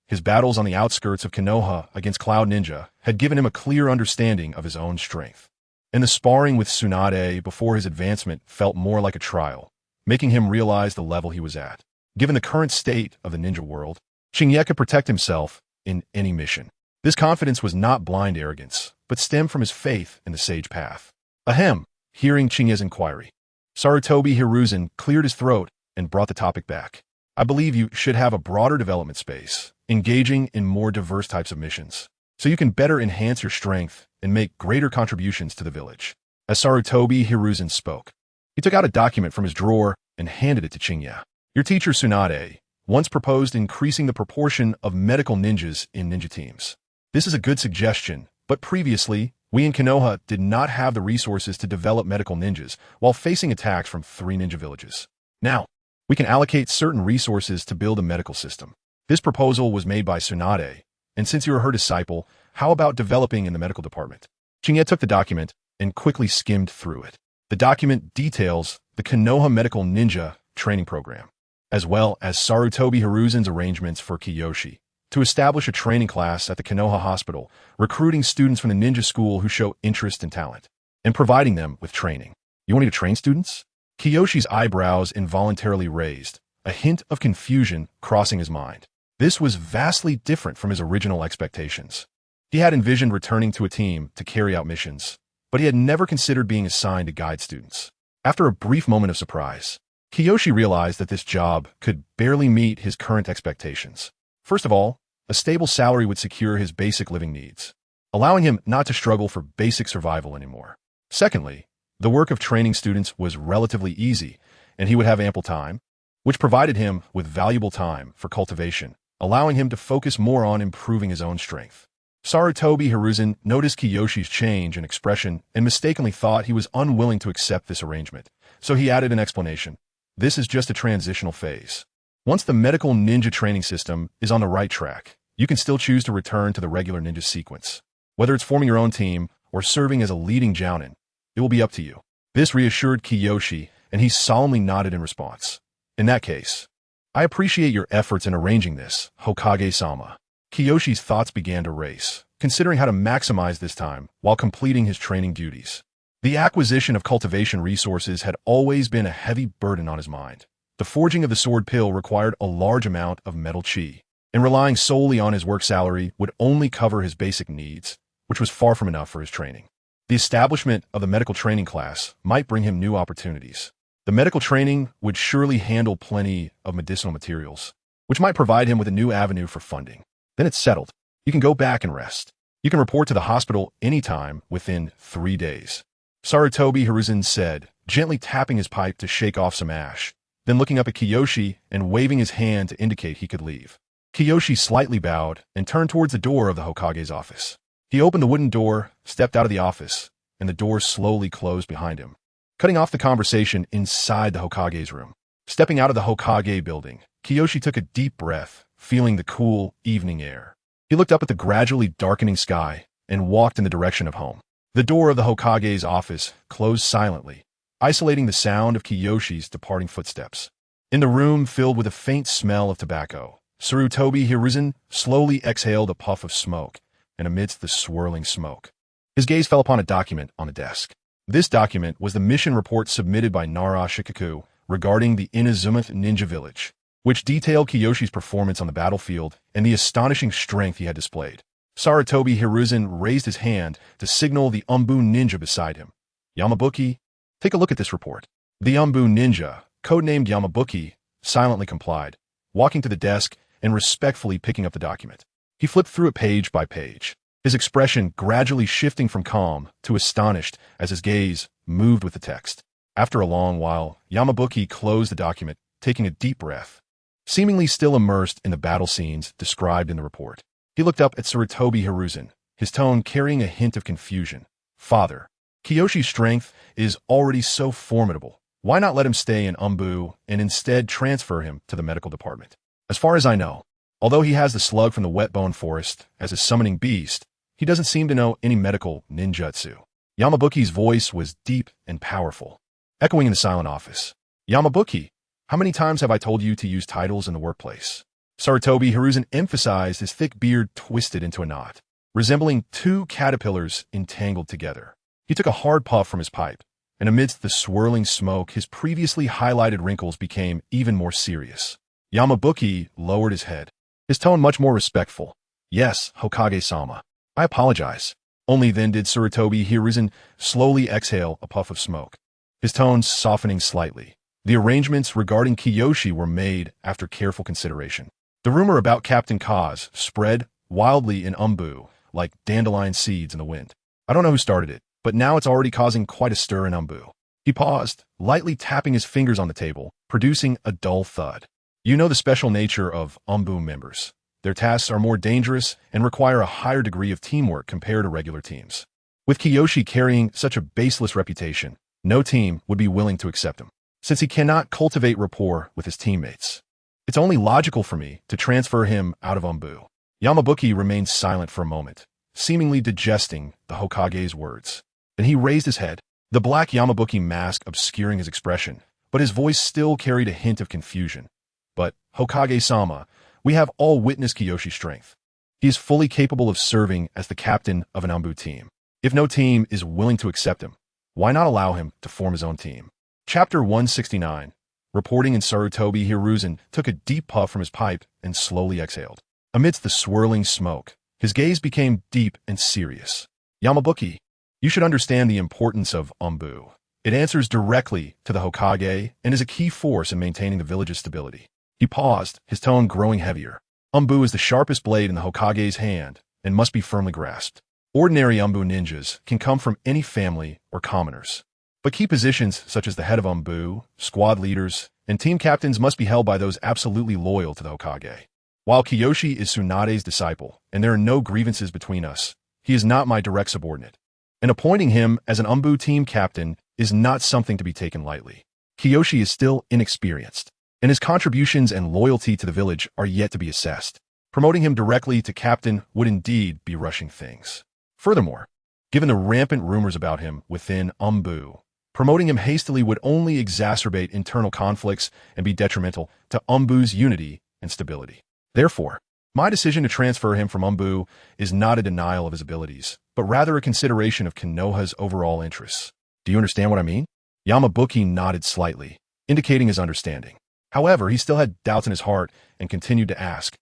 his battles on the outskirts of Konoha against Cloud Ninja had given him a clear understanding of his own strength. And the sparring with Tsunade before his advancement felt more like a trial, making him realize the level he was at. Given the current state of the ninja world, Qingye could protect himself in any mission. This confidence was not blind arrogance, but stemmed from his faith in the sage path. Ahem, hearing Qingye's inquiry, Sarutobi Hiruzen cleared his throat and brought the topic back. I believe you should have a broader development space, engaging in more diverse types of missions, so you can better enhance your strength and make greater contributions to the village. As Sarutobi Hiruzen spoke, he took out a document from his drawer and handed it to Qingye. Your teacher Tsunade once proposed increasing the proportion of medical ninjas in ninja teams. This is a good suggestion, but previously, we in Konoha did not have the resources to develop medical ninjas while facing attacks from 3 ninja villages. Now, we can allocate certain resources to build a medical system. This proposal was made by Tsunade, and since you are her disciple, how about developing in the medical department? Qingye took the document and quickly skimmed through it. The document details the Konoha Medical Ninja Training Program, as well as Sarutobi Hiruzen's arrangements for Kiyoshi to establish a training class at the Konoha Hospital, recruiting students from the ninja school who show interest and talent, and providing them with training. You want me to train students? Kiyoshi's eyebrows involuntarily raised, a hint of confusion crossing his mind. This was vastly different from his original expectations. He had envisioned returning to a team to carry out missions, but he had never considered being assigned to guide students. After a brief moment of surprise, Kiyoshi realized that this job could barely meet his current expectations. First of all, a stable salary would secure his basic living needs, allowing him not to struggle for basic survival anymore. Secondly, the work of training students was relatively easy, and he would have ample time, which provided him with valuable time for cultivation, allowing him to focus more on improving his own strength. Sarutobi Hiruzen noticed Kiyoshi's change in expression and mistakenly thought he was unwilling to accept this arrangement, so he added an explanation. This is just a transitional phase. Once the medical ninja training system is on the right track, you can still choose to return to the regular ninja sequence. Whether it's forming your own team or serving as a leading jounin, it will be up to you. This reassured Kiyoshi, and he solemnly nodded in response. In that case, I appreciate your efforts in arranging this, Hokage-sama. Kiyoshi's thoughts began to race, considering how to maximize this time while completing his training duties. The acquisition of cultivation resources had always been a heavy burden on his mind. The forging of the sword pill required a large amount of metal chi, and relying solely on his work salary would only cover his basic needs, which was far from enough for his training. The establishment of the medical training class might bring him new opportunities. The medical training would surely handle plenty of medicinal materials, which might provide him with a new avenue for funding. Then it's settled. You can go back and rest. You can report to the hospital anytime within 3 days. Sarutobi Hiruzen said, gently tapping his pipe to shake off some ash, then looking up at Kiyoshi and waving his hand to indicate he could leave. Kiyoshi slightly bowed and turned towards the door of the Hokage's office. He opened the wooden door, stepped out of the office, and the door slowly closed behind him, cutting off the conversation inside the Hokage's room. Stepping out of the Hokage building, Kiyoshi took a deep breath, feeling the cool evening air. He looked up at the gradually darkening sky and walked in the direction of home. The door of the Hokage's office closed silently, isolating the sound of Kiyoshi's departing footsteps. In the room filled with a faint smell of tobacco, Sarutobi Hiruzen slowly exhaled a puff of smoke, and amidst the swirling smoke, his gaze fell upon a document on the desk. This document was the mission report submitted by Nara Shikaku regarding the Inazumath Ninja Village, which detailed Kiyoshi's performance on the battlefield and the astonishing strength he had displayed. Sarutobi Hiruzen raised his hand to signal the Umbu ninja beside him. Yamabuki, take a look at this report. The Umbu ninja, codenamed Yamabuki, silently complied, walking to the desk and respectfully picking up the document. He flipped through it page by page, his expression gradually shifting from calm to astonished as his gaze moved with the text. After a long while, Yamabuki closed the document, taking a deep breath. Seemingly still immersed in the battle scenes described in the report, he looked up at Sarutobi Hiruzen, his tone carrying a hint of confusion. Father, Kiyoshi's strength is already so formidable. Why not let him stay in Umbu and instead transfer him to the medical department? As far as I know, although he has the slug from the Wetbone Forest as his summoning beast, he doesn't seem to know any medical ninjutsu. Yamabuki's voice was deep and powerful, echoing in the silent office. Yamabuki, How many times have I told you to use titles in the workplace? Sarutobi Hiruzen emphasized, his thick beard twisted into a knot, resembling two caterpillars entangled together. He took a hard puff from his pipe, and amidst the swirling smoke, his previously highlighted wrinkles became even more serious. Yamabuki lowered his head, his tone much more respectful. Yes, Hokage-sama. I apologize. Only then did Sarutobi Hiruzen slowly exhale a puff of smoke, his tone softening slightly. The arrangements regarding Kiyoshi were made after careful consideration. The rumor about Captain Kaz spread wildly in Umbu, like dandelion seeds in the wind. I don't know who started it, but now it's already causing quite a stir in Umbu. He paused, lightly tapping his fingers on the table, producing a dull thud. You know the special nature of Umbu members. Their tasks are more dangerous and require a higher degree of teamwork compared to regular teams. With Kiyoshi carrying such a baseless reputation, no team would be willing to accept him, since he cannot cultivate rapport with his teammates. It's only logical for me to transfer him out of Umbu. Yamabuki remained silent for a moment, seemingly digesting the Hokage's words. Then he raised his head, the black Yamabuki mask obscuring his expression, but his voice still carried a hint of confusion. But, Hokage-sama, we have all witnessed Kiyoshi's strength. He is fully capable of serving as the captain of an Umbu team. If no team is willing to accept him, why not allow him to form his own team? Chapter 169. Reporting in Sarutobi Hiruzen took a deep puff from his pipe and slowly exhaled. Amidst the swirling smoke, his gaze became deep and serious. Yamabuki, you should understand the importance of Umbu. It answers directly to the Hokage and is a key force in maintaining the village's stability. He paused, his tone growing heavier. Umbu is the sharpest blade in the Hokage's hand and must be firmly grasped. Ordinary Umbu ninjas can come from any family or commoners. But key positions such as the head of Umbu, squad leaders, and team captains must be held by those absolutely loyal to the Hokage. While Kiyoshi is Tsunade's disciple, and there are no grievances between us, he is not my direct subordinate. And appointing him as an Umbu team captain is not something to be taken lightly. Kiyoshi is still inexperienced, and his contributions and loyalty to the village are yet to be assessed. Promoting him directly to captain would indeed be rushing things. Furthermore, given the rampant rumors about him within Umbu, promoting him hastily would only exacerbate internal conflicts and be detrimental to Umbu's unity and stability. Therefore, my decision to transfer him from Umbu is not a denial of his abilities, but rather a consideration of Konoha's overall interests. Do you understand what I mean? Yamabuki nodded slightly, indicating his understanding. However, he still had doubts in his heart and continued to ask,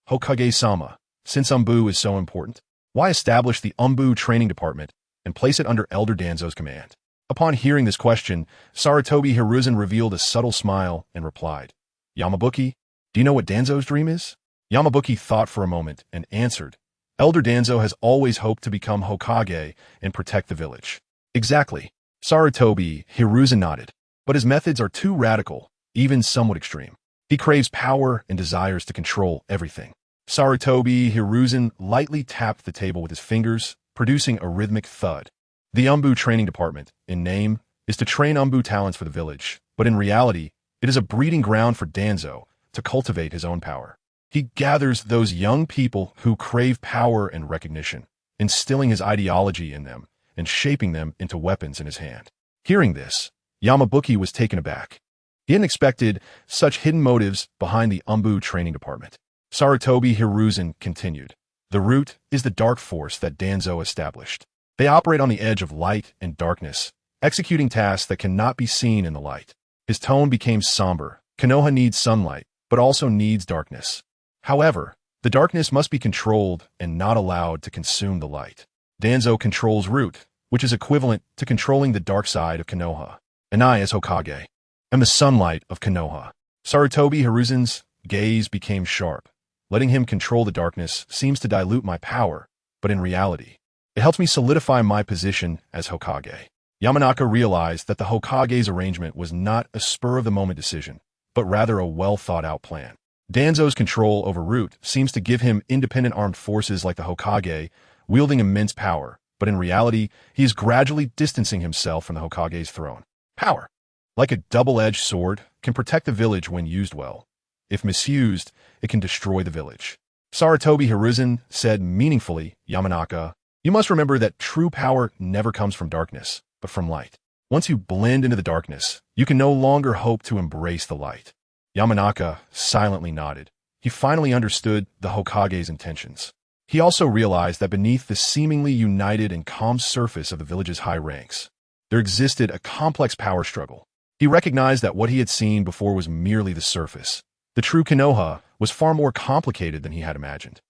Hokage-sama, since Umbu is so important, why establish the Umbu training department and place it under Elder Danzo's command? Upon hearing this question, Sarutobi Hiruzen revealed a subtle smile and replied, Yamabuki, do you know what Danzo's dream is? Yamabuki thought for a moment and answered, Elder Danzo has always hoped to become Hokage and protect the village. Exactly. Sarutobi Hiruzen nodded, but his methods are too radical, even somewhat extreme. He craves power and desires to control everything. Sarutobi Hiruzen lightly tapped the table with his fingers, producing a rhythmic thud. The Umbu training department, in name, is to train Umbu talents for the village, but in reality, it is a breeding ground for Danzo to cultivate his own power. He gathers those young people who crave power and recognition, instilling his ideology in them and shaping them into weapons in his hand. Hearing this, Yamabuki was taken aback. He hadn't expected such hidden motives behind the Umbu training department. Sarutobi Hiruzen continued, the root is the dark force that Danzo established. They operate on the edge of light and darkness, executing tasks that cannot be seen in the light. His tone became somber. Konoha needs sunlight, but also needs darkness. However, the darkness must be controlled and not allowed to consume the light. Danzo controls root, which is equivalent to controlling the dark side of Konoha. And I, as Hokage, am the sunlight of Konoha. Sarutobi Hiruzen's gaze became sharp. Letting him control the darkness seems to dilute my power, but in reality, it helps me solidify my position as Hokage. Yamanaka realized that the Hokage's arrangement was not a spur-of-the-moment decision, but rather a well-thought-out plan. Danzo's control over root seems to give him independent armed forces like the Hokage, wielding immense power, but in reality, he is gradually distancing himself from the Hokage's throne. Power, like a double-edged sword, can protect the village when used well. If misused, it can destroy the village. Sarutobi Hiruzen said meaningfully, Yamanaka, you must remember that true power never comes from darkness, but from light. Once you blend into the darkness, you can no longer hope to embrace the light. Yamanaka silently nodded. He finally understood the Hokage's intentions. He also realized that beneath the seemingly united and calm surface of the village's high ranks, there existed a complex power struggle. He recognized that what he had seen before was merely the surface. The true Konoha was far more complicated than he had imagined.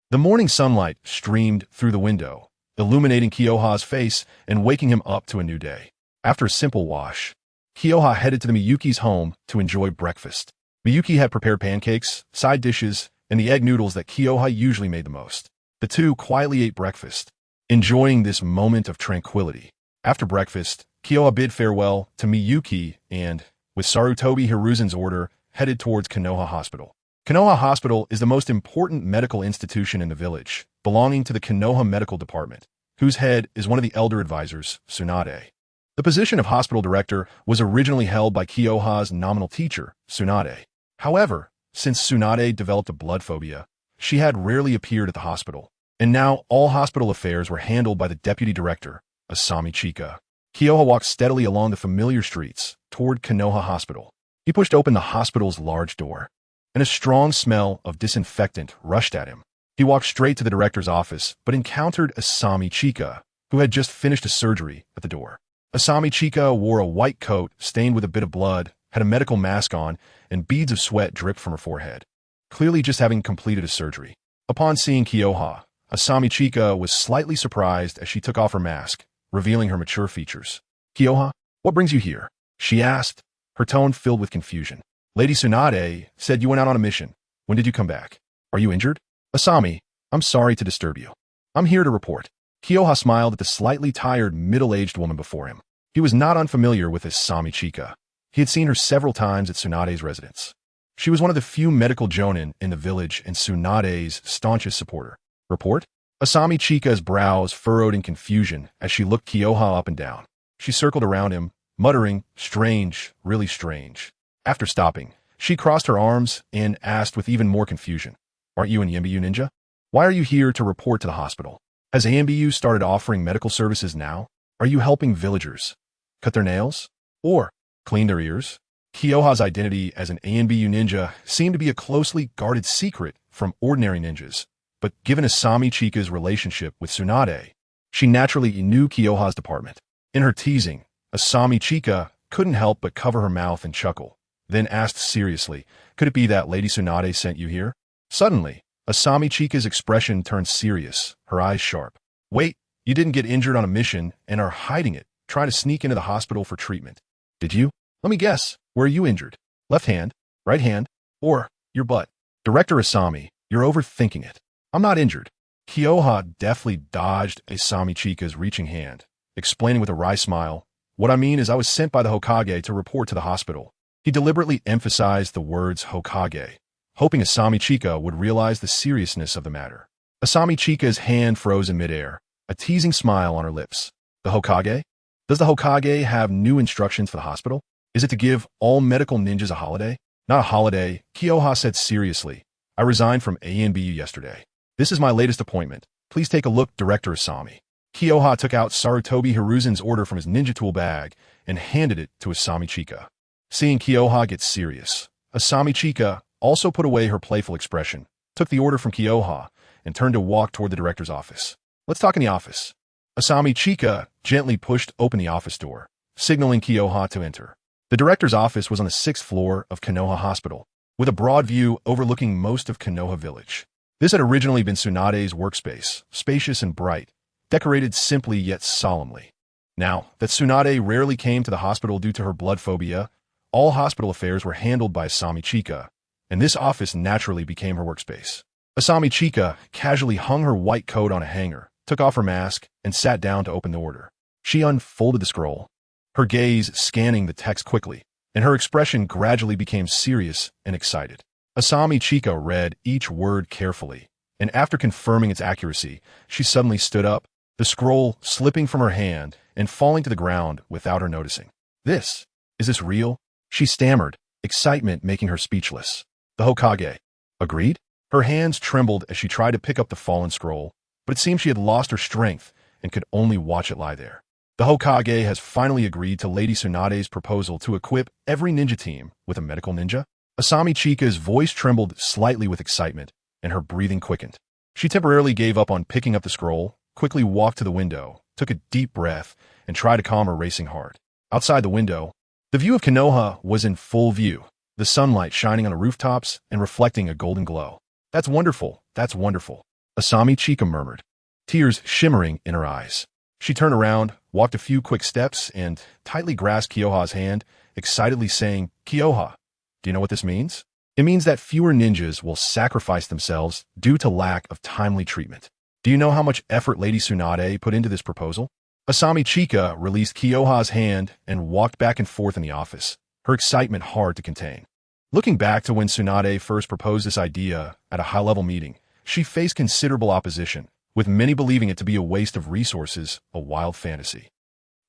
The morning sunlight streamed through the window, illuminating Kyoha's face and waking him up to a new day. After a simple wash, Kyoha headed to the Miyuki's home to enjoy breakfast. Miyuki had prepared pancakes, side dishes, and the egg noodles that Kyoha usually made the most. The two quietly ate breakfast, enjoying this moment of tranquility. After breakfast, Kyoha bid farewell to Miyuki and, with Sarutobi Hiruzen's order, headed towards Konoha Hospital. Konoha Hospital is the most important medical institution in the village, belonging to the Konoha Medical Department, whose head is one of the elder advisors, Tsunade. The position of hospital director was originally held by Kyoha's nominal teacher, Tsunade. However, since Tsunade developed a blood phobia, she had rarely appeared at the hospital, and now all hospital affairs were handled by the deputy director, Asami Chika. Kyoha walked steadily along the familiar streets toward Konoha Hospital. He pushed open the hospital's large door, and a strong smell of disinfectant rushed at him. He walked straight to the director's office, but encountered Asami Chika, who had just finished a surgery at the door. Asami Chika wore a white coat stained with a bit of blood, had a medical mask on, and beads of sweat dripped from her forehead, clearly just having completed a surgery. Upon seeing Kyoha, Asami Chika was slightly surprised as she took off her mask, revealing her mature features. "Kyoha, what brings you here?" she asked, her tone filled with confusion. "Lady Tsunade said you went out on a mission. When did you come back? Are you injured?" "Asami, I'm sorry to disturb you. I'm here to report." Kyoha smiled at the slightly tired, middle-aged woman before him. He was not unfamiliar with Asami Chika. He had seen her several times at Tsunade's residence. She was one of the few medical jonin in the village and Tsunade's staunchest supporter. "Report?" Asami Chika's brows furrowed in confusion as she looked Kyoha up and down. She circled around him, muttering, "Strange, really strange." After stopping, she crossed her arms and asked with even more confusion, "Aren't you an Yambiyu ninja? Why are you here to report to the hospital? Has Yambiyu started offering medical services now? Are you helping villagers cut their nails? Or clean their ears?" Kyoha's identity as an Yambiyu ninja seemed to be a closely guarded secret from ordinary ninjas, but given Asami Chika's relationship with Tsunade, she naturally knew Kyoha's department. In her teasing, Asami Chika couldn't help but cover her mouth and chuckle, then asked seriously, "Could it be that Lady Tsunade sent you here?" Suddenly, Asami Chika's expression turned serious, her eyes sharp. "Wait, you didn't get injured on a mission and are hiding it, trying to sneak into the hospital for treatment, did you? Let me guess, where are you injured? Left hand, right hand, or your butt?" "Director Asami, you're overthinking it. I'm not injured." Kyoha deftly dodged Asami Chika's reaching hand, explaining with a wry smile, "What I mean is I was sent by the Hokage to report to the hospital." He deliberately emphasized the words Hokage, hoping Asami Chika would realize the seriousness of the matter. Asami Chika's hand froze in midair, a teasing smile on her lips. "The Hokage? Does the Hokage have new instructions for the hospital? Is it to give all medical ninjas a holiday?" "Not a holiday," Kyoha said seriously. "I resigned from ANBU yesterday. This is my latest appointment. Please take a look, Director Asami." Kyoha took out Sarutobi Hiruzen's order from his ninja tool bag and handed it to Asami Chika. Seeing Kyoha get serious, Asami Chika also put away her playful expression, took the order from Kyoha, and turned to walk toward the director's office. "Let's talk in the office." Asami Chika gently pushed open the office door, signaling Kyoha to enter. The director's office was on the 6th floor of Konoha Hospital, with a broad view overlooking most of Konoha village. This had originally been Tsunade's workspace, spacious and bright, decorated simply yet solemnly. Now that Tsunade rarely came to the hospital due to her blood phobia, all hospital affairs were handled by Asami Chika, and this office naturally became her workspace. Asami Chika casually hung her white coat on a hanger, took off her mask, and sat down to open the order. She unfolded the scroll, her gaze scanning the text quickly, and her expression gradually became serious and excited. Asami Chika read each word carefully, and after confirming its accuracy, she suddenly stood up, the scroll slipping from her hand and falling to the ground without her noticing. Is this real?" she stammered, excitement making her speechless. "The Hokage agreed?" Her hands trembled as she tried to pick up the fallen scroll, but it seemed she had lost her strength and could only watch it lie there. "The Hokage has finally agreed to Lady Tsunade's proposal to equip every ninja team with a medical ninja?" Asami Chika's voice trembled slightly with excitement, and her breathing quickened. She temporarily gave up on picking up the scroll, quickly walked to the window, took a deep breath, and tried to calm her racing heart. Outside the window, the view of Konoha was in full view, the sunlight shining on the rooftops and reflecting a golden glow. That's wonderful, that's wonderful, Asami Chika murmured, tears shimmering in her eyes. She turned around, walked a few quick steps, and tightly grasped Kyoha's hand, excitedly saying, "Kyoha, do you know what this means? It means that fewer ninjas will sacrifice themselves due to lack of timely treatment. Do you know how much effort Lady Tsunade put into this proposal?" Asami Chika released Kyoha's hand and walked back and forth in the office, her excitement hard to contain. Looking back to when Tsunade first proposed this idea at a high-level meeting, she faced considerable opposition, with many believing it to be a waste of resources, a wild fantasy.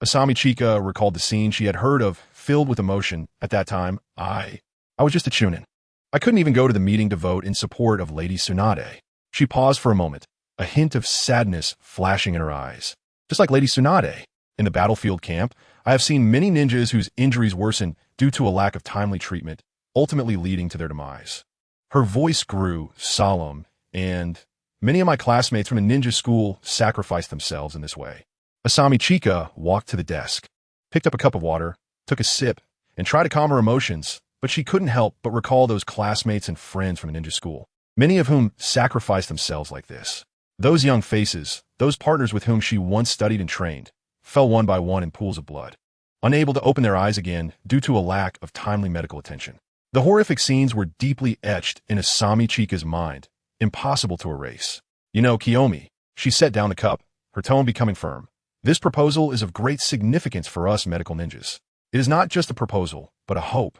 Asami Chika recalled the scene she had heard of, filled with emotion. At that time, I was just a chunin. I couldn't even go to the meeting to vote in support of Lady Tsunade. She paused for a moment, a hint of sadness flashing in her eyes. Just like Lady Tsunade, in the battlefield camp, I have seen many ninjas whose injuries worsen due to a lack of timely treatment, ultimately leading to their demise. Her voice grew solemn, and many of my classmates from the ninja school sacrificed themselves in this way. Asami Chika walked to the desk, picked up a cup of water, took a sip, and tried to calm her emotions, but she couldn't help but recall those classmates and friends from the ninja school, many of whom sacrificed themselves like this. Those young faces, those partners with whom she once studied and trained, fell one by one in pools of blood, unable to open their eyes again due to a lack of timely medical attention. The horrific scenes were deeply etched in Asami Chika's mind, impossible to erase. "You know, Kiyomi," she set down the cup, her tone becoming firm. "This proposal is of great significance for us medical ninjas. It is not just a proposal, but a hope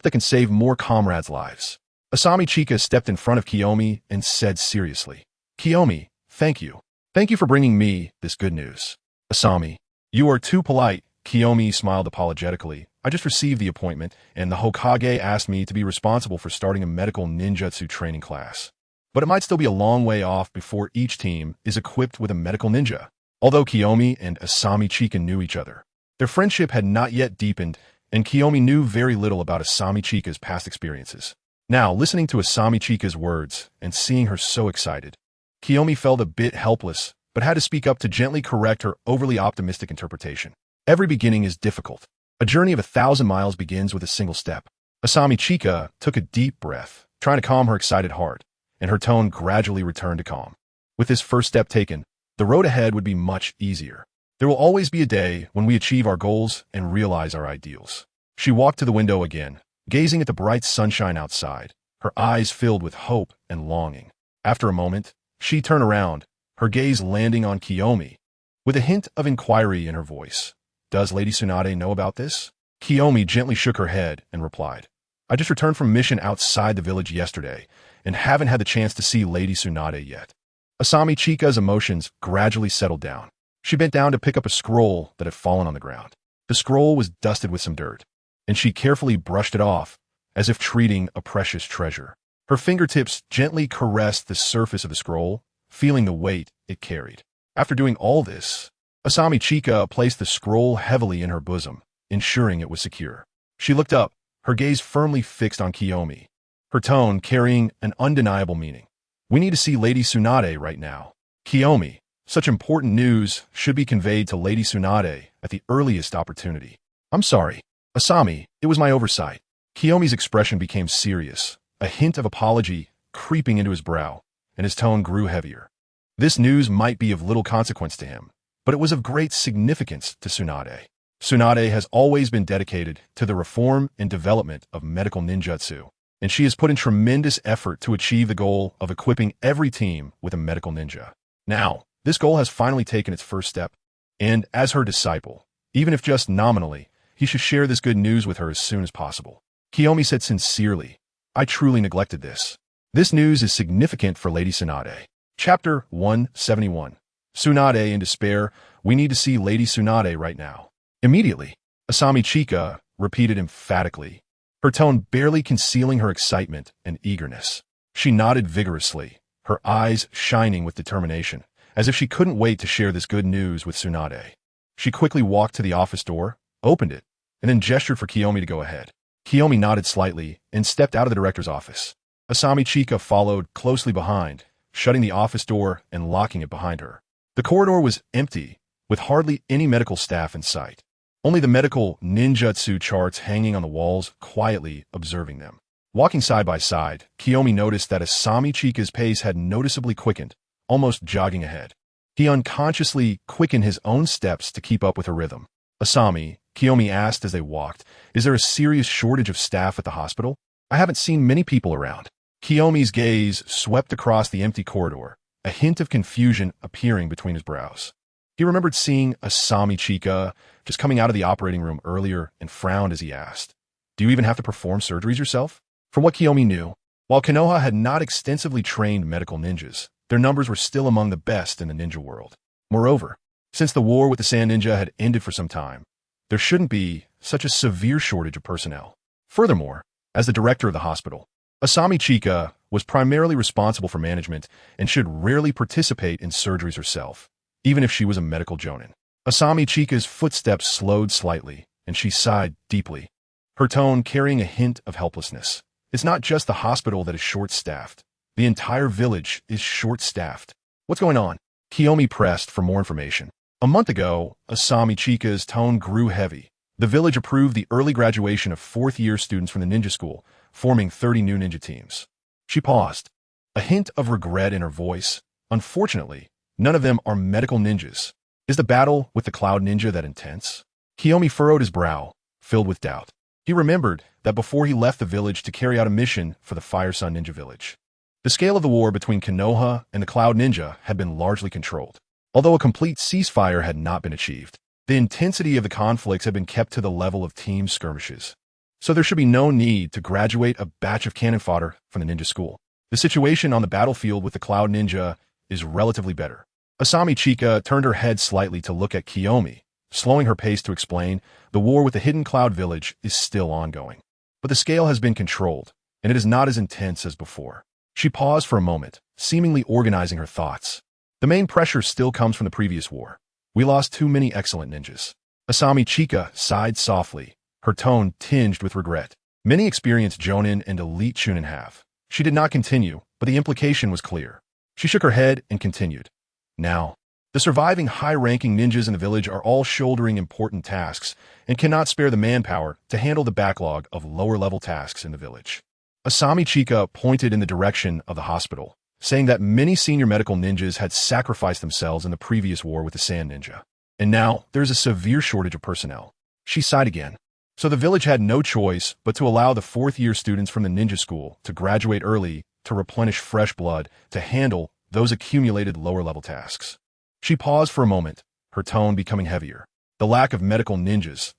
that can save more comrades' lives." Asami Chika stepped in front of Kiyomi and said seriously, "Kiyomi, thank you. Thank you for bringing me this good news." "Asami, you are too polite," Kiyomi smiled apologetically. "I just received the appointment, and the Hokage asked me to be responsible for starting a medical ninjutsu training class. But it might still be a long way off before each team is equipped with a medical ninja." Although Kiyomi and Asami Chika knew each other, their friendship had not yet deepened, and Kiyomi knew very little about Asami Chika's past experiences. Now, listening to Asami Chika's words and seeing her so excited, Kiyomi felt a bit helpless, but had to speak up to gently correct her overly optimistic interpretation. Every beginning is difficult. A journey of 1,000 miles begins with a single step. Asami Chika took a deep breath, trying to calm her excited heart, and her tone gradually returned to calm. With this first step taken, the road ahead would be much easier. There will always be a day when we achieve our goals and realize our ideals. She walked to the window again, gazing at the bright sunshine outside, her eyes filled with hope and longing. After a moment, she turned around, her gaze landing on Kiyomi, with a hint of inquiry in her voice. "Does Lady Tsunade know about this?" Kiyomi gently shook her head and replied, "I just returned from mission outside the village yesterday, and haven't had the chance to see Lady Tsunade yet." Asami Chika's emotions gradually settled down. She bent down to pick up a scroll that had fallen on the ground. The scroll was dusted with some dirt, and she carefully brushed it off, as if treating a precious treasure. Her fingertips gently caressed the surface of the scroll, feeling the weight it carried. After doing all this, Asami Chika placed the scroll heavily in her bosom, ensuring it was secure. She looked up, her gaze firmly fixed on Kiyomi, her tone carrying an undeniable meaning. "We need to see Lady Tsunade right now. Kiyomi, such important news should be conveyed to Lady Tsunade at the earliest opportunity." "I'm sorry, Asami, it was my oversight." Kiyomi's expression became serious, a hint of apology creeping into his brow, and his tone grew heavier. This news might be of little consequence to him, but it was of great significance to Tsunade. Tsunade has always been dedicated to the reform and development of medical ninjutsu, and she has put in tremendous effort to achieve the goal of equipping every team with a medical ninja. Now, this goal has finally taken its first step, and as her disciple, even if just nominally, he should share this good news with her as soon as possible. Kiyomi said sincerely, "I truly neglected this. This news is significant for Lady Tsunade." Chapter 171. Tsunade in despair. "We need to see Lady Tsunade right now." "Immediately," Asami Chika repeated emphatically, her tone barely concealing her excitement and eagerness. She nodded vigorously, her eyes shining with determination, as if she couldn't wait to share this good news with Tsunade. She quickly walked to the office door, opened it, and then gestured for Kiyomi to go ahead. Kiyomi nodded slightly and stepped out of the director's office. Asami Chika followed closely behind, shutting the office door and locking it behind her. The corridor was empty, with hardly any medical staff in sight. Only the medical ninjutsu charts hanging on the walls, quietly observing them. Walking side by side, Kiyomi noticed that Asami Chika's pace had noticeably quickened, almost jogging ahead. He unconsciously quickened his own steps to keep up with her rhythm. Asami, Kiyomi asked as they walked, is there a serious shortage of staff at the hospital? I haven't seen many people around. Kiyomi's gaze swept across the empty corridor, a hint of confusion appearing between his brows. He remembered seeing Asami Chika just coming out of the operating room earlier and frowned as he asked, do you even have to perform surgeries yourself? From what Kiyomi knew, while Konoha had not extensively trained medical ninjas, their numbers were still among the best in the ninja world. Moreover, since the war with the Sand Ninja had ended for some time, there shouldn't be such a severe shortage of personnel. Furthermore, as the director of the hospital, Asami Chika was primarily responsible for management and should rarely participate in surgeries herself, even if she was a medical jonin. Asami Chika's footsteps slowed slightly, and she sighed deeply, her tone carrying a hint of helplessness. It's not just the hospital that is short-staffed. The entire village is short-staffed. What's going on? Kiyomi pressed for more information. A month ago, Asami Chika's tone grew heavy. The village approved the early graduation of fourth-year students from the ninja school, forming 30 new ninja teams. She paused, a hint of regret in her voice. Unfortunately, none of them are medical ninjas. Is the battle with the Cloud Ninja that intense? Kiyomi furrowed his brow, filled with doubt. He remembered that before he left the village to carry out a mission for the Fire Sun Ninja Village, the scale of the war between Konoha and the Cloud Ninja had been largely controlled. Although a complete ceasefire had not been achieved, the intensity of the conflicts had been kept to the level of team skirmishes. So there should be no need to graduate a batch of cannon fodder from the ninja school. The situation on the battlefield with the Cloud Ninja is relatively better. Asami Chika turned her head slightly to look at Kiyomi, slowing her pace to explain, the war with the Hidden Cloud Village is still ongoing. But the scale has been controlled, and it is not as intense as before. She paused for a moment, seemingly organizing her thoughts. The main pressure still comes from the previous war. We lost too many excellent ninjas. Asami Chika sighed softly, her tone tinged with regret. Many experienced Jonin and elite Chunin have. She did not continue, but the implication was clear. She shook her head and continued. Now, the surviving high-ranking ninjas in the village are all shouldering important tasks and cannot spare the manpower to handle the backlog of lower-level tasks in the village. Asami Chika pointed in the direction of the hospital, saying that many senior medical ninjas had sacrificed themselves in the previous war with the Sand Ninja. And now, there is a severe shortage of personnel. She sighed again. So the village had no choice but to allow the fourth-year students from the ninja school to graduate early to replenish fresh blood to handle those accumulated lower-level tasks. She paused for a moment, her tone becoming heavier. The lack of medical ninjas,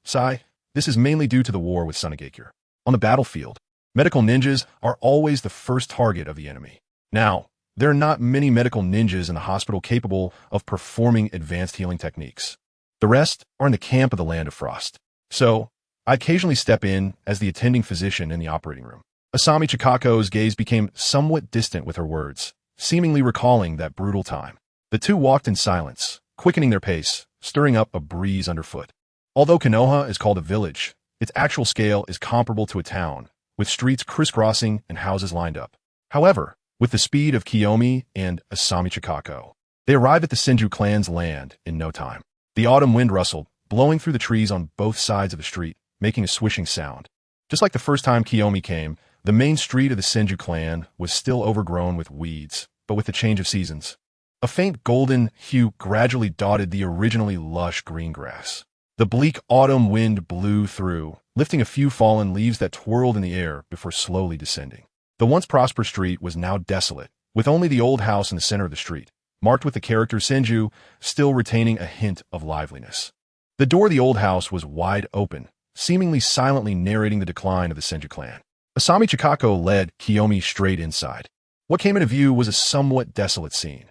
this is mainly due to the war with Sunagakure. On the battlefield, medical ninjas are always the first target of the enemy. Now, there are not many medical ninjas in the hospital capable of performing advanced healing techniques. The rest are in the camp of the Land of Frost. So, I occasionally step in as the attending physician in the operating room. Asami Chikako's gaze became somewhat distant with her words, seemingly recalling that brutal time. The two walked in silence, quickening their pace, stirring up a breeze underfoot. Although Konoha is called a village, its actual scale is comparable to a town, with streets crisscrossing and houses lined up. However, with the speed of Kiyomi and Asami Chikako, they arrived at the Senju clan's land in no time. The autumn wind rustled, blowing through the trees on both sides of the street, making a swishing sound. Just like the first time Kiyomi came, the main street of the Senju clan was still overgrown with weeds, but with the change of seasons, a faint golden hue gradually dotted the originally lush green grass. The bleak autumn wind blew through, lifting a few fallen leaves that twirled in the air before slowly descending. The once prosperous street was now desolate, with only the old house in the center of the street, marked with the character Senju, still retaining a hint of liveliness. The door of the old house was wide open, seemingly silently narrating the decline of the Senju clan. Asami Chikako led Kiyomi straight inside. What came into view was a somewhat desolate scene.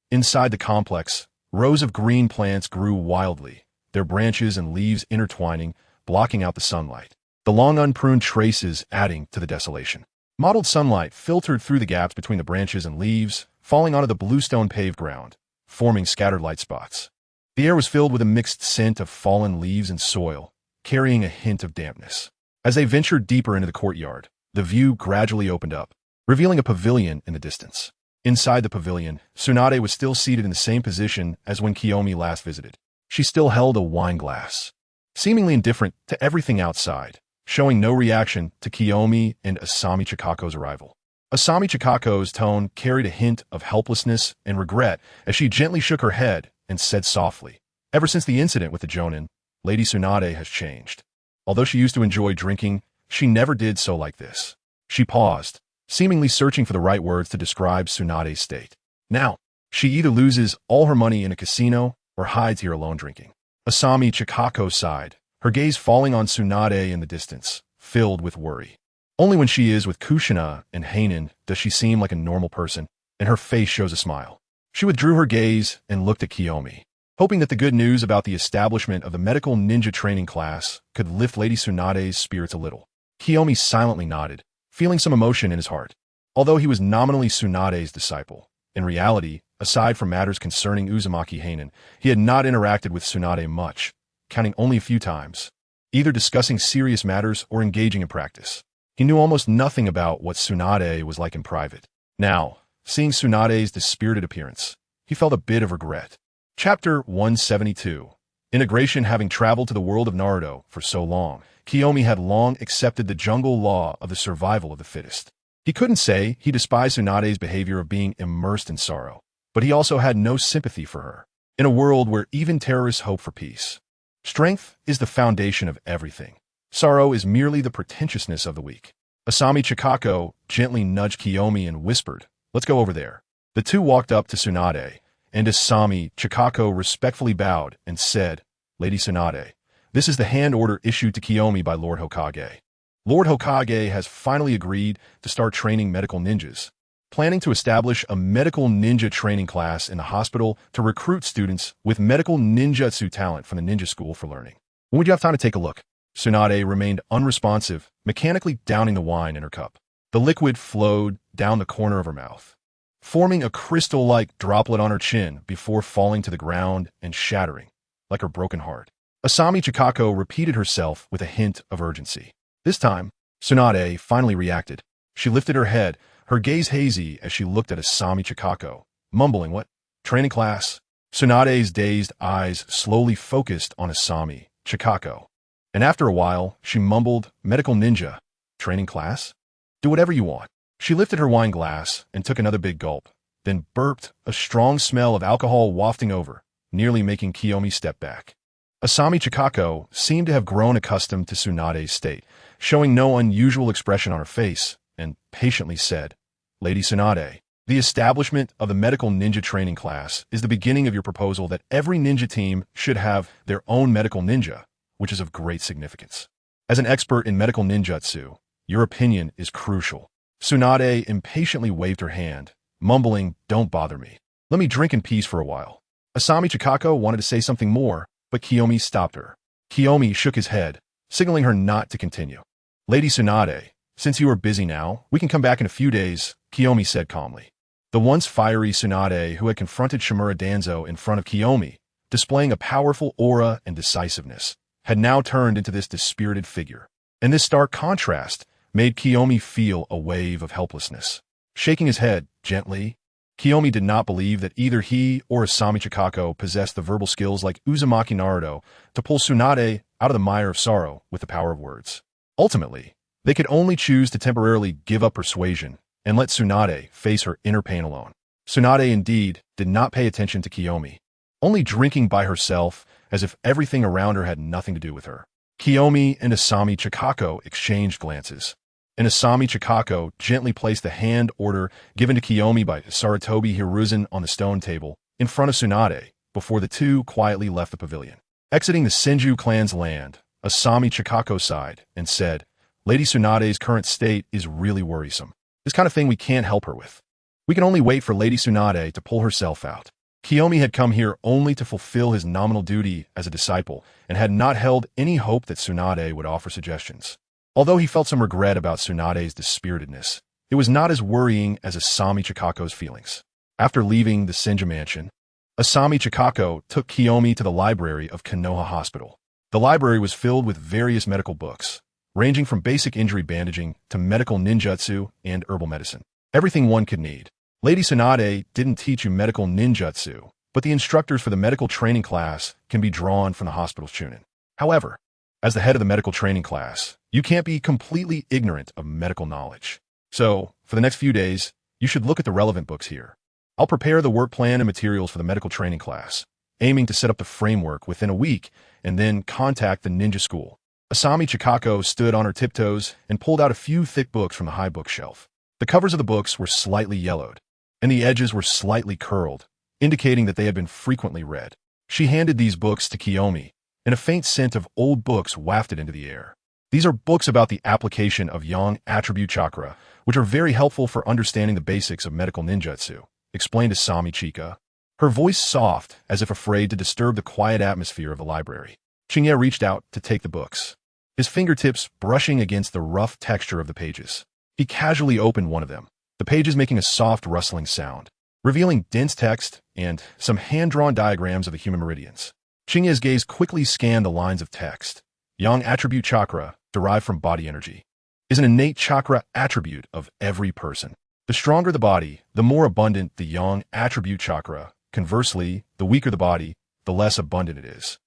Inside the complex, rows of green plants grew wildly, their branches and leaves intertwining, blocking out the sunlight, the long unpruned traces adding to the desolation. Mottled sunlight filtered through the gaps between the branches and leaves, falling onto the bluestone paved ground, forming scattered light spots. The air was filled with a mixed scent of fallen leaves and soil, carrying a hint of dampness. As they ventured deeper into the courtyard, the view gradually opened up, revealing a pavilion in the distance. Inside the pavilion, Tsunade was still seated in the same position as when Kiyomi last visited. She still held a wine glass, seemingly indifferent to everything outside, showing no reaction to Kiyomi and Asami Chikako's arrival. Asami Chikako's tone carried a hint of helplessness and regret as she gently shook her head and said softly, "Ever since the incident with the Jonin, Lady Tsunade has changed. Although she used to enjoy drinking, she never did so like this." She paused, seemingly searching for the right words to describe Tsunade's state. Now, she either loses all her money in a casino or hides here alone drinking. Asami Chikako sighed, her gaze falling on Tsunade in the distance, filled with worry. Only when she is with Kushina and Genin does she seem like a normal person, and her face shows a smile. She withdrew her gaze and looked at Kiyomi, hoping that the good news about the establishment of the medical ninja training class could lift Lady Tsunade's spirits a little. Kiyomi silently nodded, feeling some emotion in his heart. Although he was nominally Tsunade's disciple, in reality, aside from matters concerning Uzumaki Genin, he had not interacted with Tsunade much, counting only a few times, either discussing serious matters or engaging in practice. He knew almost nothing about what Tsunade was like in private. Now, seeing Tsunade's dispirited appearance, he felt a bit of regret. Chapter 172. Integration. Having traveled to the world of Naruto for so long, Kiyomi had long accepted the jungle law of the survival of the fittest. He couldn't say he despised Tsunade's behavior of being immersed in sorrow, but he also had no sympathy for her. In a world where even terrorists hope for peace, strength is the foundation of everything. Sorrow is merely the pretentiousness of the weak. Asami Chikako gently nudged Kiyomi and whispered, "Let's go over there." The two walked up to Tsunade, and Asami Chikako respectfully bowed and said, "Lady Tsunade, this is the hand order issued to Kiyomi by Lord Hokage. Lord Hokage has finally agreed to start training medical ninjas, planning to establish a medical ninja training class in the hospital to recruit students with medical ninjutsu talent from the ninja school for learning. When would you have time to take a look?" Tsunade remained unresponsive, mechanically downing the wine in her cup. The liquid flowed down the corner of her mouth, forming a crystal-like droplet on her chin before falling to the ground and shattering, like her broken heart. Asami Chikako repeated herself with a hint of urgency. This time, Tsunade finally reacted. She lifted her head, her gaze hazy as she looked at Asami Chikako, mumbling, "What? Training class?" Tsunade's dazed eyes slowly focused on Asami Chikako, and after a while, she mumbled, "Medical ninja. Training class? Do whatever you want." She lifted her wine glass and took another big gulp, then burped, a strong smell of alcohol wafting over, nearly making Kiyomi step back. Asami Chikako seemed to have grown accustomed to Tsunade's state, showing no unusual expression on her face, and patiently said, "Lady Tsunade, the establishment of the medical ninja training class is the beginning of your proposal that every ninja team should have their own medical ninja, which is of great significance. As an expert in medical ninjutsu, your opinion is crucial." Tsunade impatiently waved her hand, mumbling, "Don't bother me. Let me drink in peace for a while." Asami Chikako wanted to say something more, but Kiyomi stopped her. Kiyomi shook his head, signaling her not to continue. "Lady Tsunade, since you are busy now, we can come back in a few days," Kiyomi said calmly. The once fiery Tsunade who had confronted Shimura Danzo in front of Kiyomi, displaying a powerful aura and decisiveness, had now turned into this dispirited figure. And this stark contrast made Kiyomi feel a wave of helplessness. Shaking his head gently, Kiyomi did not believe that either he or Asami Chikako possessed the verbal skills like Uzumaki Naruto to pull Tsunade out of the mire of sorrow with the power of words. Ultimately, they could only choose to temporarily give up persuasion and let Tsunade face her inner pain alone. Tsunade indeed did not pay attention to Kiyomi, only drinking by herself as if everything around her had nothing to do with her. Kiyomi and Asami Chikako exchanged glances, and Asami Chikako gently placed the hand order given to Kiyomi by Sarutobi Hiruzen on the stone table in front of Tsunade before the two quietly left the pavilion. Exiting the Senju clan's land, Asami Chikako sighed and said, "Lady Tsunade's current state is really worrisome. This kind of thing we can't help her with. We can only wait for Lady Tsunade to pull herself out." Kiyomi had come here only to fulfill his nominal duty as a disciple and had not held any hope that Tsunade would offer suggestions. Although he felt some regret about Tsunade's dispiritedness, it was not as worrying as Asami Chikako's feelings. After leaving the Senju mansion, Asami Chikako took Kiyomi to the library of Konoha Hospital. The library was filled with various medical books, ranging from basic injury bandaging to medical ninjutsu and herbal medicine. Everything one could need. Lady Tsunade didn't teach you medical ninjutsu, but the instructors for the medical training class can be drawn from the hospital's chunin. However, as the head of the medical training class, you can't be completely ignorant of medical knowledge. So, for the next few days, you should look at the relevant books here. I'll prepare the work plan and materials for the medical training class, aiming to set up the framework within a week and then contact the ninja school. Asami Chikako stood on her tiptoes and pulled out a few thick books from the high bookshelf. The covers of the books were slightly yellowed, and the edges were slightly curled, indicating that they had been frequently read. She handed these books to Kiyomi, and a faint scent of old books wafted into the air. These are books about the application of yang attribute chakra, which are very helpful for understanding the basics of medical ninjutsu, explained Asami Chika, her voice soft as if afraid to disturb the quiet atmosphere of the library. Qingye reached out to take the books, his fingertips brushing against the rough texture of the pages. He casually opened one of them, the pages making a soft rustling sound, revealing dense text and some hand-drawn diagrams of the human meridians. Qingye's gaze quickly scanned the lines of text. Yang attribute chakra, derived from body energy, is an innate chakra attribute of every person. The stronger the body, the more abundant the yang attribute chakra. Conversely, the weaker the body, the less abundant it is.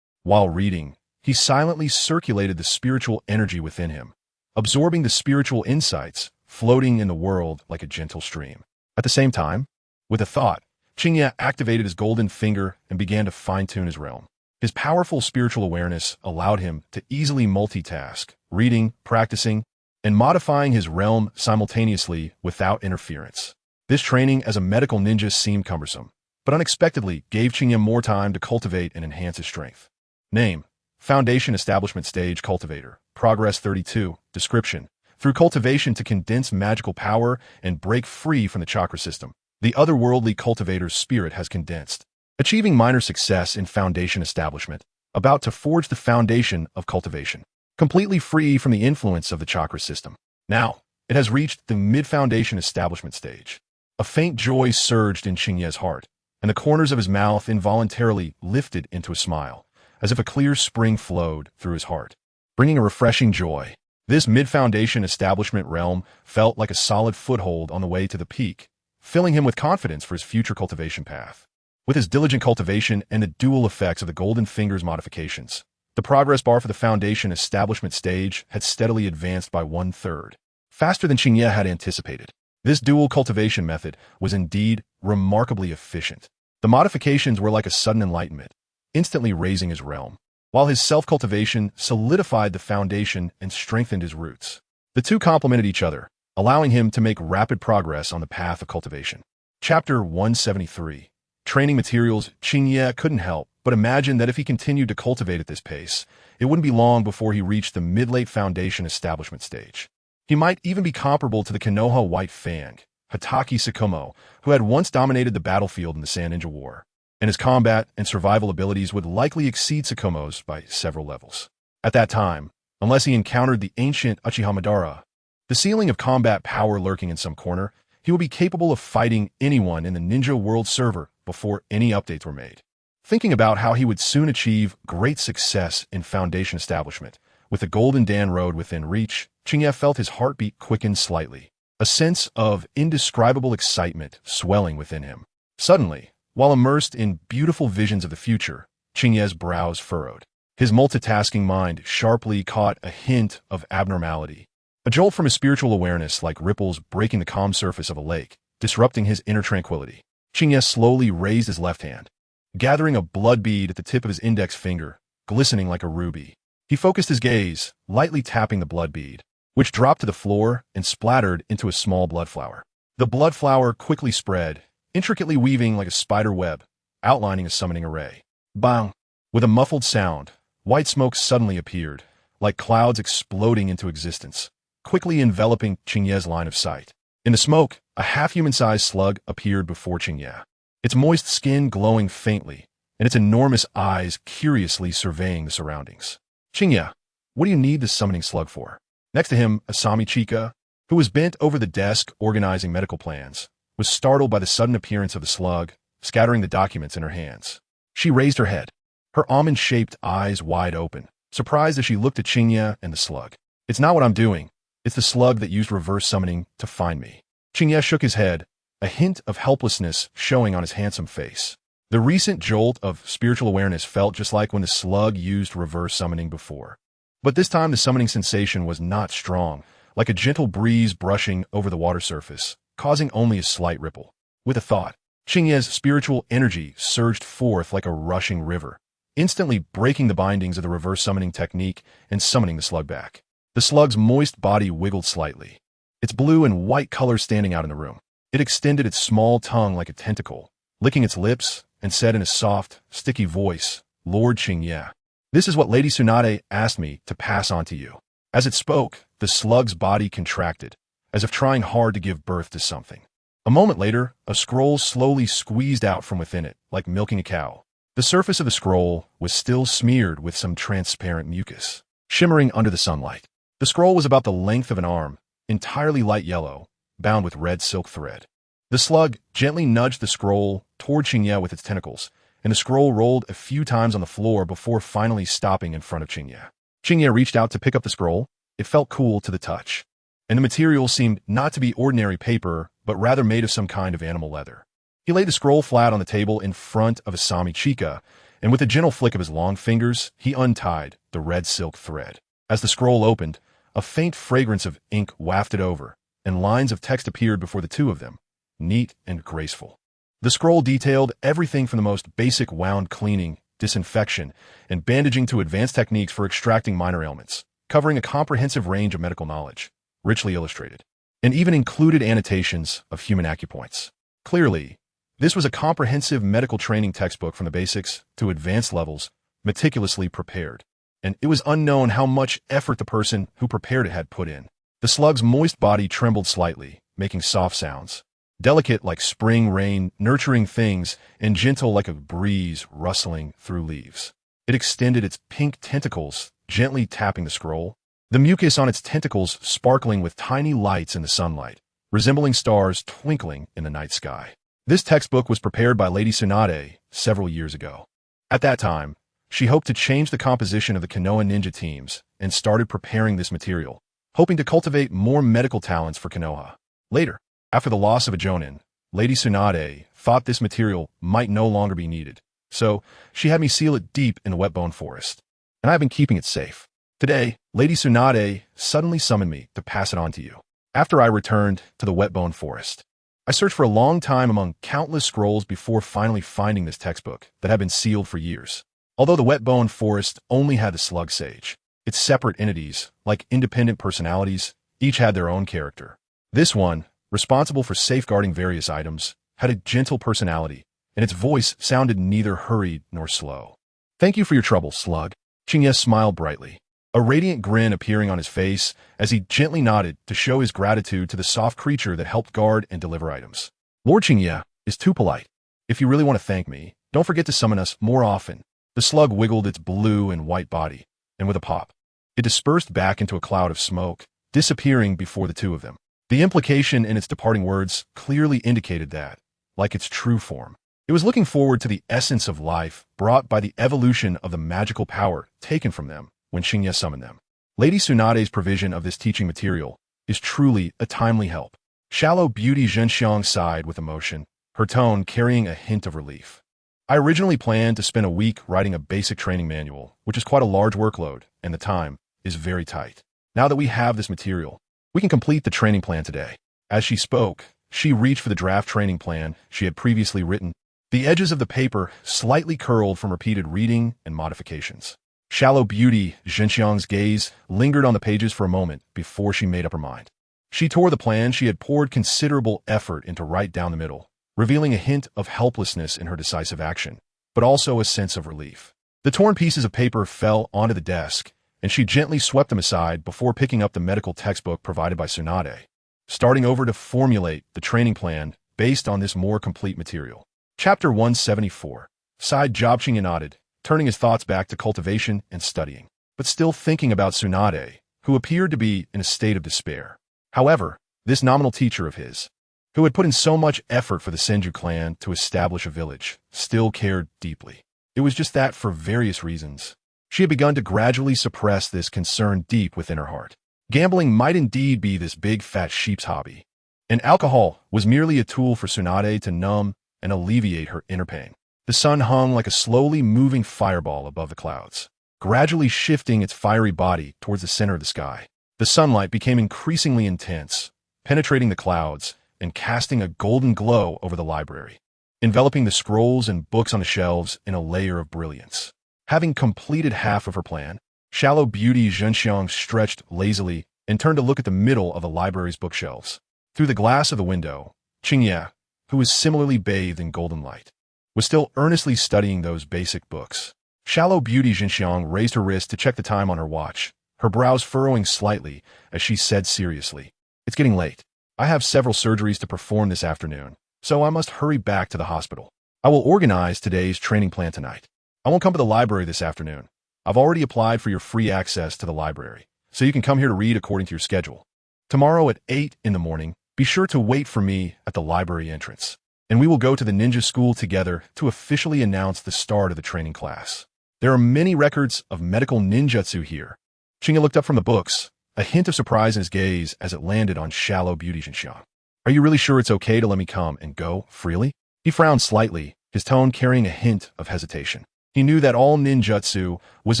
While reading, he silently circulated the spiritual energy within him, absorbing the spiritual insights, floating in the world like a gentle stream. At the same time, with a thought, Qingye activated his golden finger and began to fine-tune his realm. His powerful spiritual awareness allowed him to easily multitask, reading, practicing, and modifying his realm simultaneously without interference. This training as a medical ninja seemed cumbersome, but unexpectedly gave Qingye more time to cultivate and enhance his strength. Name: Foundation Establishment Stage Cultivator. Progress 32. Description: through cultivation to condense magical power and break free from the chakra system, the otherworldly cultivator's spirit has condensed. Achieving minor success in foundation establishment, about to forge the foundation of cultivation, completely free from the influence of the chakra system. Now, it has reached the mid-foundation establishment stage. A faint joy surged in Qingye's heart, and the corners of his mouth involuntarily lifted into a smile, as if a clear spring flowed through his heart, bringing a refreshing joy. This mid-foundation establishment realm felt like a solid foothold on the way to the peak, filling him with confidence for his future cultivation path. With his diligent cultivation and the dual effects of the Golden Fingers modifications, the progress bar for the foundation establishment stage had steadily advanced by 1/3, faster than Qingye had anticipated. This dual cultivation method was indeed remarkably efficient. The modifications were like a sudden enlightenment, instantly raising his realm, while his self-cultivation solidified the foundation and strengthened his roots. The two complemented each other, allowing him to make rapid progress on the path of cultivation. Chapter 173. Training Materials. Qingye couldn't help but imagine that if he continued to cultivate at this pace, it wouldn't be long before he reached the mid-late foundation establishment stage. He might even be comparable to the Konoha White Fang, Hatake Tsukumo, who had once dominated the battlefield in the Sand Ninja War, and his combat and survival abilities would likely exceed Tsukumo's by several levels. At that time, unless he encountered the ancient Uchiha Madara, the ceiling of combat power lurking in some corner, he would be capable of fighting anyone in the Ninja World server before any updates were made. Thinking about how he would soon achieve great success in foundation establishment, with the Golden Dan Road within reach, Qingye felt his heartbeat quicken slightly, a sense of indescribable excitement swelling within him. Suddenly, while immersed in beautiful visions of the future, Qingye's brows furrowed. His multitasking mind sharply caught a hint of abnormality. A jolt from his spiritual awareness like ripples breaking the calm surface of a lake, disrupting his inner tranquility. Qingye slowly raised his left hand, gathering a blood bead at the tip of his index finger, glistening like a ruby. He focused his gaze, lightly tapping the blood bead, which dropped to the floor and splattered into a small blood flower. The blood flower quickly spread, intricately weaving like a spider web, outlining a summoning array. Bang! With a muffled sound, white smoke suddenly appeared, like clouds exploding into existence, quickly enveloping Qingye's line of sight. In the smoke, a half-human-sized slug appeared before Qingye, its moist skin glowing faintly, and its enormous eyes curiously surveying the surroundings. Qingye, what do you need this summoning slug for? Next to him, Asami Chika, who was bent over the desk organizing medical plans, was startled by the sudden appearance of the slug, scattering the documents in her hands. She raised her head, her almond-shaped eyes wide open, surprised as she looked at Qingye and the slug. It's not what I'm doing. It's the slug that used reverse summoning to find me. Qingye shook his head, a hint of helplessness showing on his handsome face. The recent jolt of spiritual awareness felt just like when the slug used reverse summoning before. But this time the summoning sensation was not strong, like a gentle breeze brushing over the water surface, causing only a slight ripple. With a thought, Qingye's spiritual energy surged forth like a rushing river, instantly breaking the bindings of the reverse summoning technique and summoning the slug back. The slug's moist body wiggled slightly, its blue and white color standing out in the room. It extended its small tongue like a tentacle, licking its lips, and said in a soft, sticky voice, "Lord Qingye, this is what Lady Tsunade asked me to pass on to you." As it spoke, the slug's body contracted, as if trying hard to give birth to something. A moment later, a scroll slowly squeezed out from within it, like milking a cow. The surface of the scroll was still smeared with some transparent mucus, shimmering under the sunlight. The scroll was about the length of an arm, entirely light yellow, bound with red silk thread. The slug gently nudged the scroll toward Qingye with its tentacles, and the scroll rolled a few times on the floor before finally stopping in front of Qingye. Qingye reached out to pick up the scroll. It felt cool to the touch, and the material seemed not to be ordinary paper, but rather made of some kind of animal leather. He laid the scroll flat on the table in front of Asami Chika, and with a gentle flick of his long fingers, he untied the red silk thread. As the scroll opened, a faint fragrance of ink wafted over, and lines of text appeared before the two of them, neat and graceful. The scroll detailed everything from the most basic wound cleaning, disinfection, and bandaging to advanced techniques for extracting minor ailments, covering a comprehensive range of medical knowledge, richly illustrated, and even included annotations of human acupoints. Clearly, this was a comprehensive medical training textbook from the basics to advanced levels, meticulously prepared, and it was unknown how much effort the person who prepared it had put in. The slug's moist body trembled slightly, making soft sounds, delicate like spring rain nurturing things and gentle like a breeze rustling through leaves. It extended its pink tentacles, gently tapping the scroll, the mucus on its tentacles sparkling with tiny lights in the sunlight, resembling stars twinkling in the night sky. This textbook was prepared by Lady Tsunade several years ago. At that time, she hoped to change the composition of the Konoha ninja teams and started preparing this material, hoping to cultivate more medical talents for Konoha. Later, after the loss of a Genin, Lady Tsunade thought this material might no longer be needed, so she had me seal it deep in the wet bone forest, and I've been keeping it safe. Today, Lady Tsunade suddenly summoned me to pass it on to you. After I returned to the wet bone forest, I searched for a long time among countless scrolls before finally finding this textbook that had been sealed for years. Although the wet bone forest only had the slug sage, its separate entities, like independent personalities, each had their own character. This one, responsible for safeguarding various items, had a gentle personality, and its voice sounded neither hurried nor slow. "Thank you for your trouble, slug." Qingye smiled brightly, a radiant grin appearing on his face as he gently nodded to show his gratitude to the soft creature that helped guard and deliver items. "Lord Qingye is too polite. If you really want to thank me, don't forget to summon us more often." The slug wiggled its blue and white body, and with a pop, it dispersed back into a cloud of smoke, disappearing before the two of them. The implication in its departing words clearly indicated that, like its true form, it was looking forward to the essence of life brought by the evolution of the magical power taken from them when Qingye summoned them. Lady Tsunade's provision of this teaching material is truly a timely help. Shallow beauty Zhenxiang sighed with emotion, her tone carrying a hint of relief. "I originally planned to spend a week writing a basic training manual, which is quite a large workload, and the time is very tight. Now that we have this material, we can complete the training plan today." As she spoke, she reached for the draft training plan she had previously written. The edges of the paper slightly curled from repeated reading and modifications. Shallow beauty Zhenxiang's gaze lingered on the pages for a moment before she made up her mind. She tore the plan she had poured considerable effort into right down the middle, revealing a hint of helplessness in her decisive action, but also a sense of relief. The torn pieces of paper fell onto the desk, and she gently swept them aside before picking up the medical textbook provided by Tsunade, starting over to formulate the training plan based on this more complete material. Chapter 174. Sighed Qingye nodded, turning his thoughts back to cultivation and studying, but still thinking about Tsunade, who appeared to be in a state of despair. However, this nominal teacher of his, who had put in so much effort for the Senju clan to establish a village, still cared deeply. It was just that for various reasons, she had begun to gradually suppress this concern deep within her heart. Gambling might indeed be this big fat sheep's hobby, and alcohol was merely a tool for Tsunade to numb and alleviate her inner pain. The sun hung like a slowly moving fireball above the clouds, gradually shifting its fiery body towards the center of the sky. The sunlight became increasingly intense, penetrating the clouds and casting a golden glow over the library, enveloping the scrolls and books on the shelves in a layer of brilliance. Having completed half of her plan, Shallow Beauty Zhenxiang stretched lazily and turned to look at the middle of the library's bookshelves. Through the glass of the window, Qingye, who was similarly bathed in golden light, was still earnestly studying those basic books. Shallow Beauty Zhenxiang raised her wrist to check the time on her watch, her brows furrowing slightly as she said seriously, "It's getting late. I have several surgeries to perform this afternoon, so I must hurry back to the hospital. I will organize today's training plan tonight. I won't come to the library this afternoon. I've already applied for your free access to the library, so you can come here to read according to your schedule. Tomorrow at 8 in the morning, be sure to wait for me at the library entrance, and we will go to the ninja school together to officially announce the start of the training class. There are many records of medical ninjutsu here." Qingye looked up from the books, a hint of surprise in his gaze as it landed on Shallow Beauty Zhenxiang. "Are you really sure it's okay to let me come and go freely?" He frowned slightly, his tone carrying a hint of hesitation. He knew that all ninjutsu was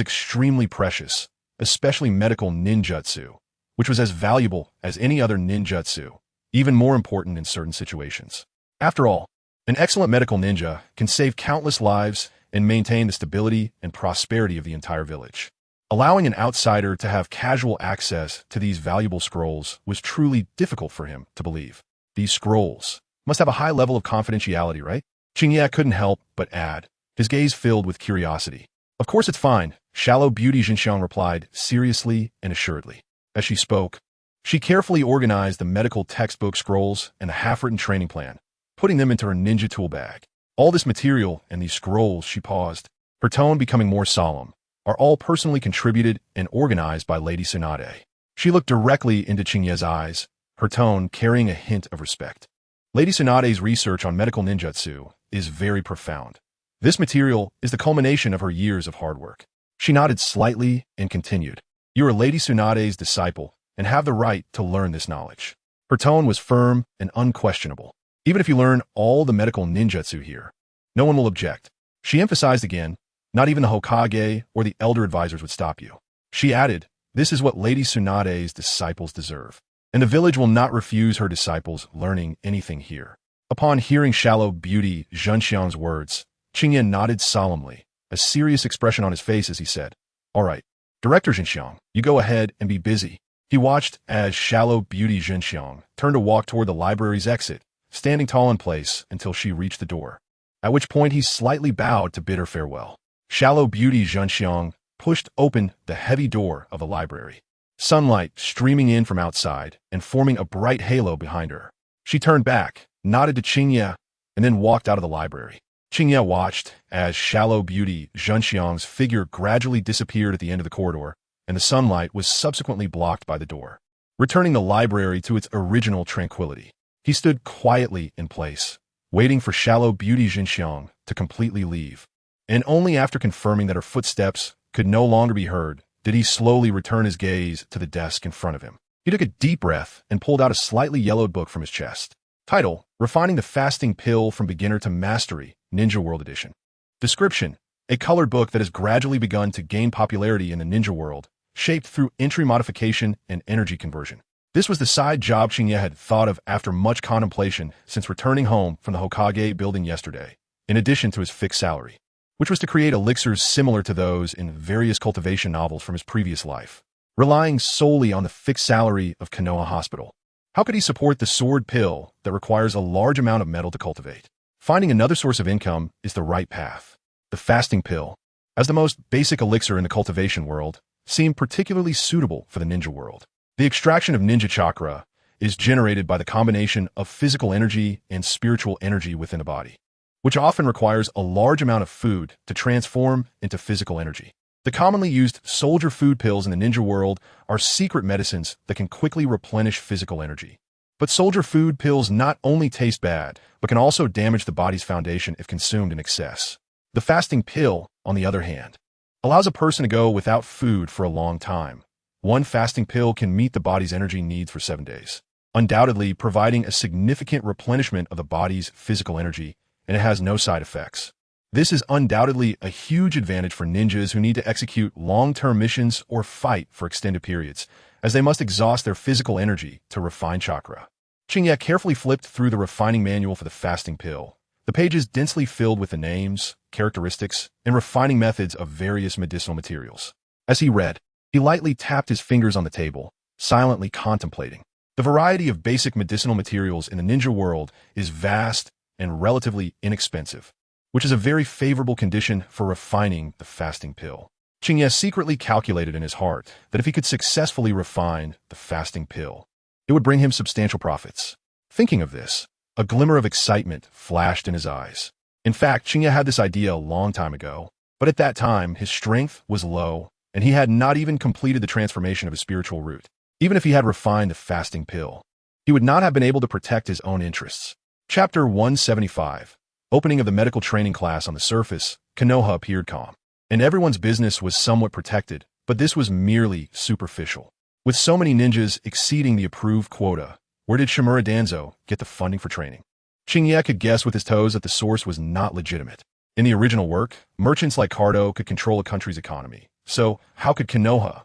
extremely precious, especially medical ninjutsu, which was as valuable as any other ninjutsu, even more important in certain situations. After all, an excellent medical ninja can save countless lives and maintain the stability and prosperity of the entire village. Allowing an outsider to have casual access to these valuable scrolls was truly difficult for him to believe. These scrolls must have a high level of confidentiality, right? Qingye couldn't help but add, his gaze filled with curiosity. "Of course it's fine," Shallow Beauty Zhenxiang replied seriously and assuredly. As she spoke, she carefully organized the medical textbook scrolls and the half-written training plan, putting them into her ninja tool bag. "All this material and these scrolls," she paused, her tone becoming more solemn, "are all personally contributed and organized by Lady Tsunade." She looked directly into Qingye's eyes, her tone carrying a hint of respect. "Lady Tsunade's research on medical ninjutsu is very profound. This material is the culmination of her years of hard work." She nodded slightly and continued, "You are Lady Tsunade's disciple and have the right to learn this knowledge." Her tone was firm and unquestionable. "Even if you learn all the medical ninjutsu here, no one will object." She emphasized again, "Not even the Hokage or the elder advisors would stop you." She added, "This is what Lady Tsunade's disciples deserve, and the village will not refuse her disciples learning anything here." Upon hearing Shallow Beauty Zhenxiang's words, Qingye nodded solemnly, a serious expression on his face as he said, "All right, Director Zhenxiang, you go ahead and be busy." He watched as Shallow Beauty Zhenxiang turned to walk toward the library's exit, standing tall in place until she reached the door, at which point he slightly bowed to bid her farewell. Shallow Beauty Zhenxiang pushed open the heavy door of the library, sunlight streaming in from outside and forming a bright halo behind her. She turned back, nodded to Qingye, and then walked out of the library. Qingye watched as Shallow Beauty Zhenxiang's figure gradually disappeared at the end of the corridor, and the sunlight was subsequently blocked by the door, returning the library to its original tranquility. He stood quietly in place, waiting for Shallow Beauty Zhenxiang to completely leave, and only after confirming that her footsteps could no longer be heard did he slowly return his gaze to the desk in front of him. He took a deep breath and pulled out a slightly yellowed book from his chest. Title: Refining the Fasting Pill from Beginner to Mastery, Ninja World Edition. Description: a colored book that has gradually begun to gain popularity in the ninja world, shaped through entry modification and energy conversion. This was the side job Qingye had thought of after much contemplation since returning home from the Hokage building yesterday, in addition to his fixed salary, which was to create elixirs similar to those in various cultivation novels from his previous life, relying solely on the fixed salary of Konoha Hospital. How could he support the sword pill that requires a large amount of metal to cultivate? Finding another source of income is the right path. The fasting pill, as the most basic elixir in the cultivation world, seemed particularly suitable for the ninja world. The extraction of ninja chakra is generated by the combination of physical energy and spiritual energy within the body, which often requires a large amount of food to transform into physical energy. The commonly used soldier food pills in the ninja world are secret medicines that can quickly replenish physical energy. But soldier food pills not only taste bad, but can also damage the body's foundation if consumed in excess. The fasting pill, on the other hand, allows a person to go without food for a long time, one fasting pill can meet the body's energy needs for 7 days, undoubtedly providing a significant replenishment of the body's physical energy, and it has no side effects. This is undoubtedly a huge advantage for ninjas who need to execute long-term missions or fight for extended periods, as they must exhaust their physical energy to refine chakra. Qingye carefully flipped through the refining manual for the fasting pill, the pages densely filled with the names, characteristics, and refining methods of various medicinal materials. As he read, he lightly tapped his fingers on the table, silently contemplating. The variety of basic medicinal materials in the ninja world is vast and relatively inexpensive, which is a very favorable condition for refining the fasting pill. Qingye secretly calculated in his heart that if he could successfully refine the fasting pill, it would bring him substantial profits. Thinking of this, a glimmer of excitement flashed in his eyes. In fact, Qingye had this idea a long time ago, but at that time his strength was low, and he had not even completed the transformation of his spiritual root. Even if he had refined the fasting pill, he would not have been able to protect his own interests. Chapter 175. Opening of the medical training class. On the surface, Konoha appeared calm, and everyone's business was somewhat protected, but this was merely superficial. With so many ninjas exceeding the approved quota, where did Danzo get the funding for training? Qingye could guess with his toes that the source was not legitimate. In the original work, merchants like Cardo could control a country's economy. So, how could Konoha,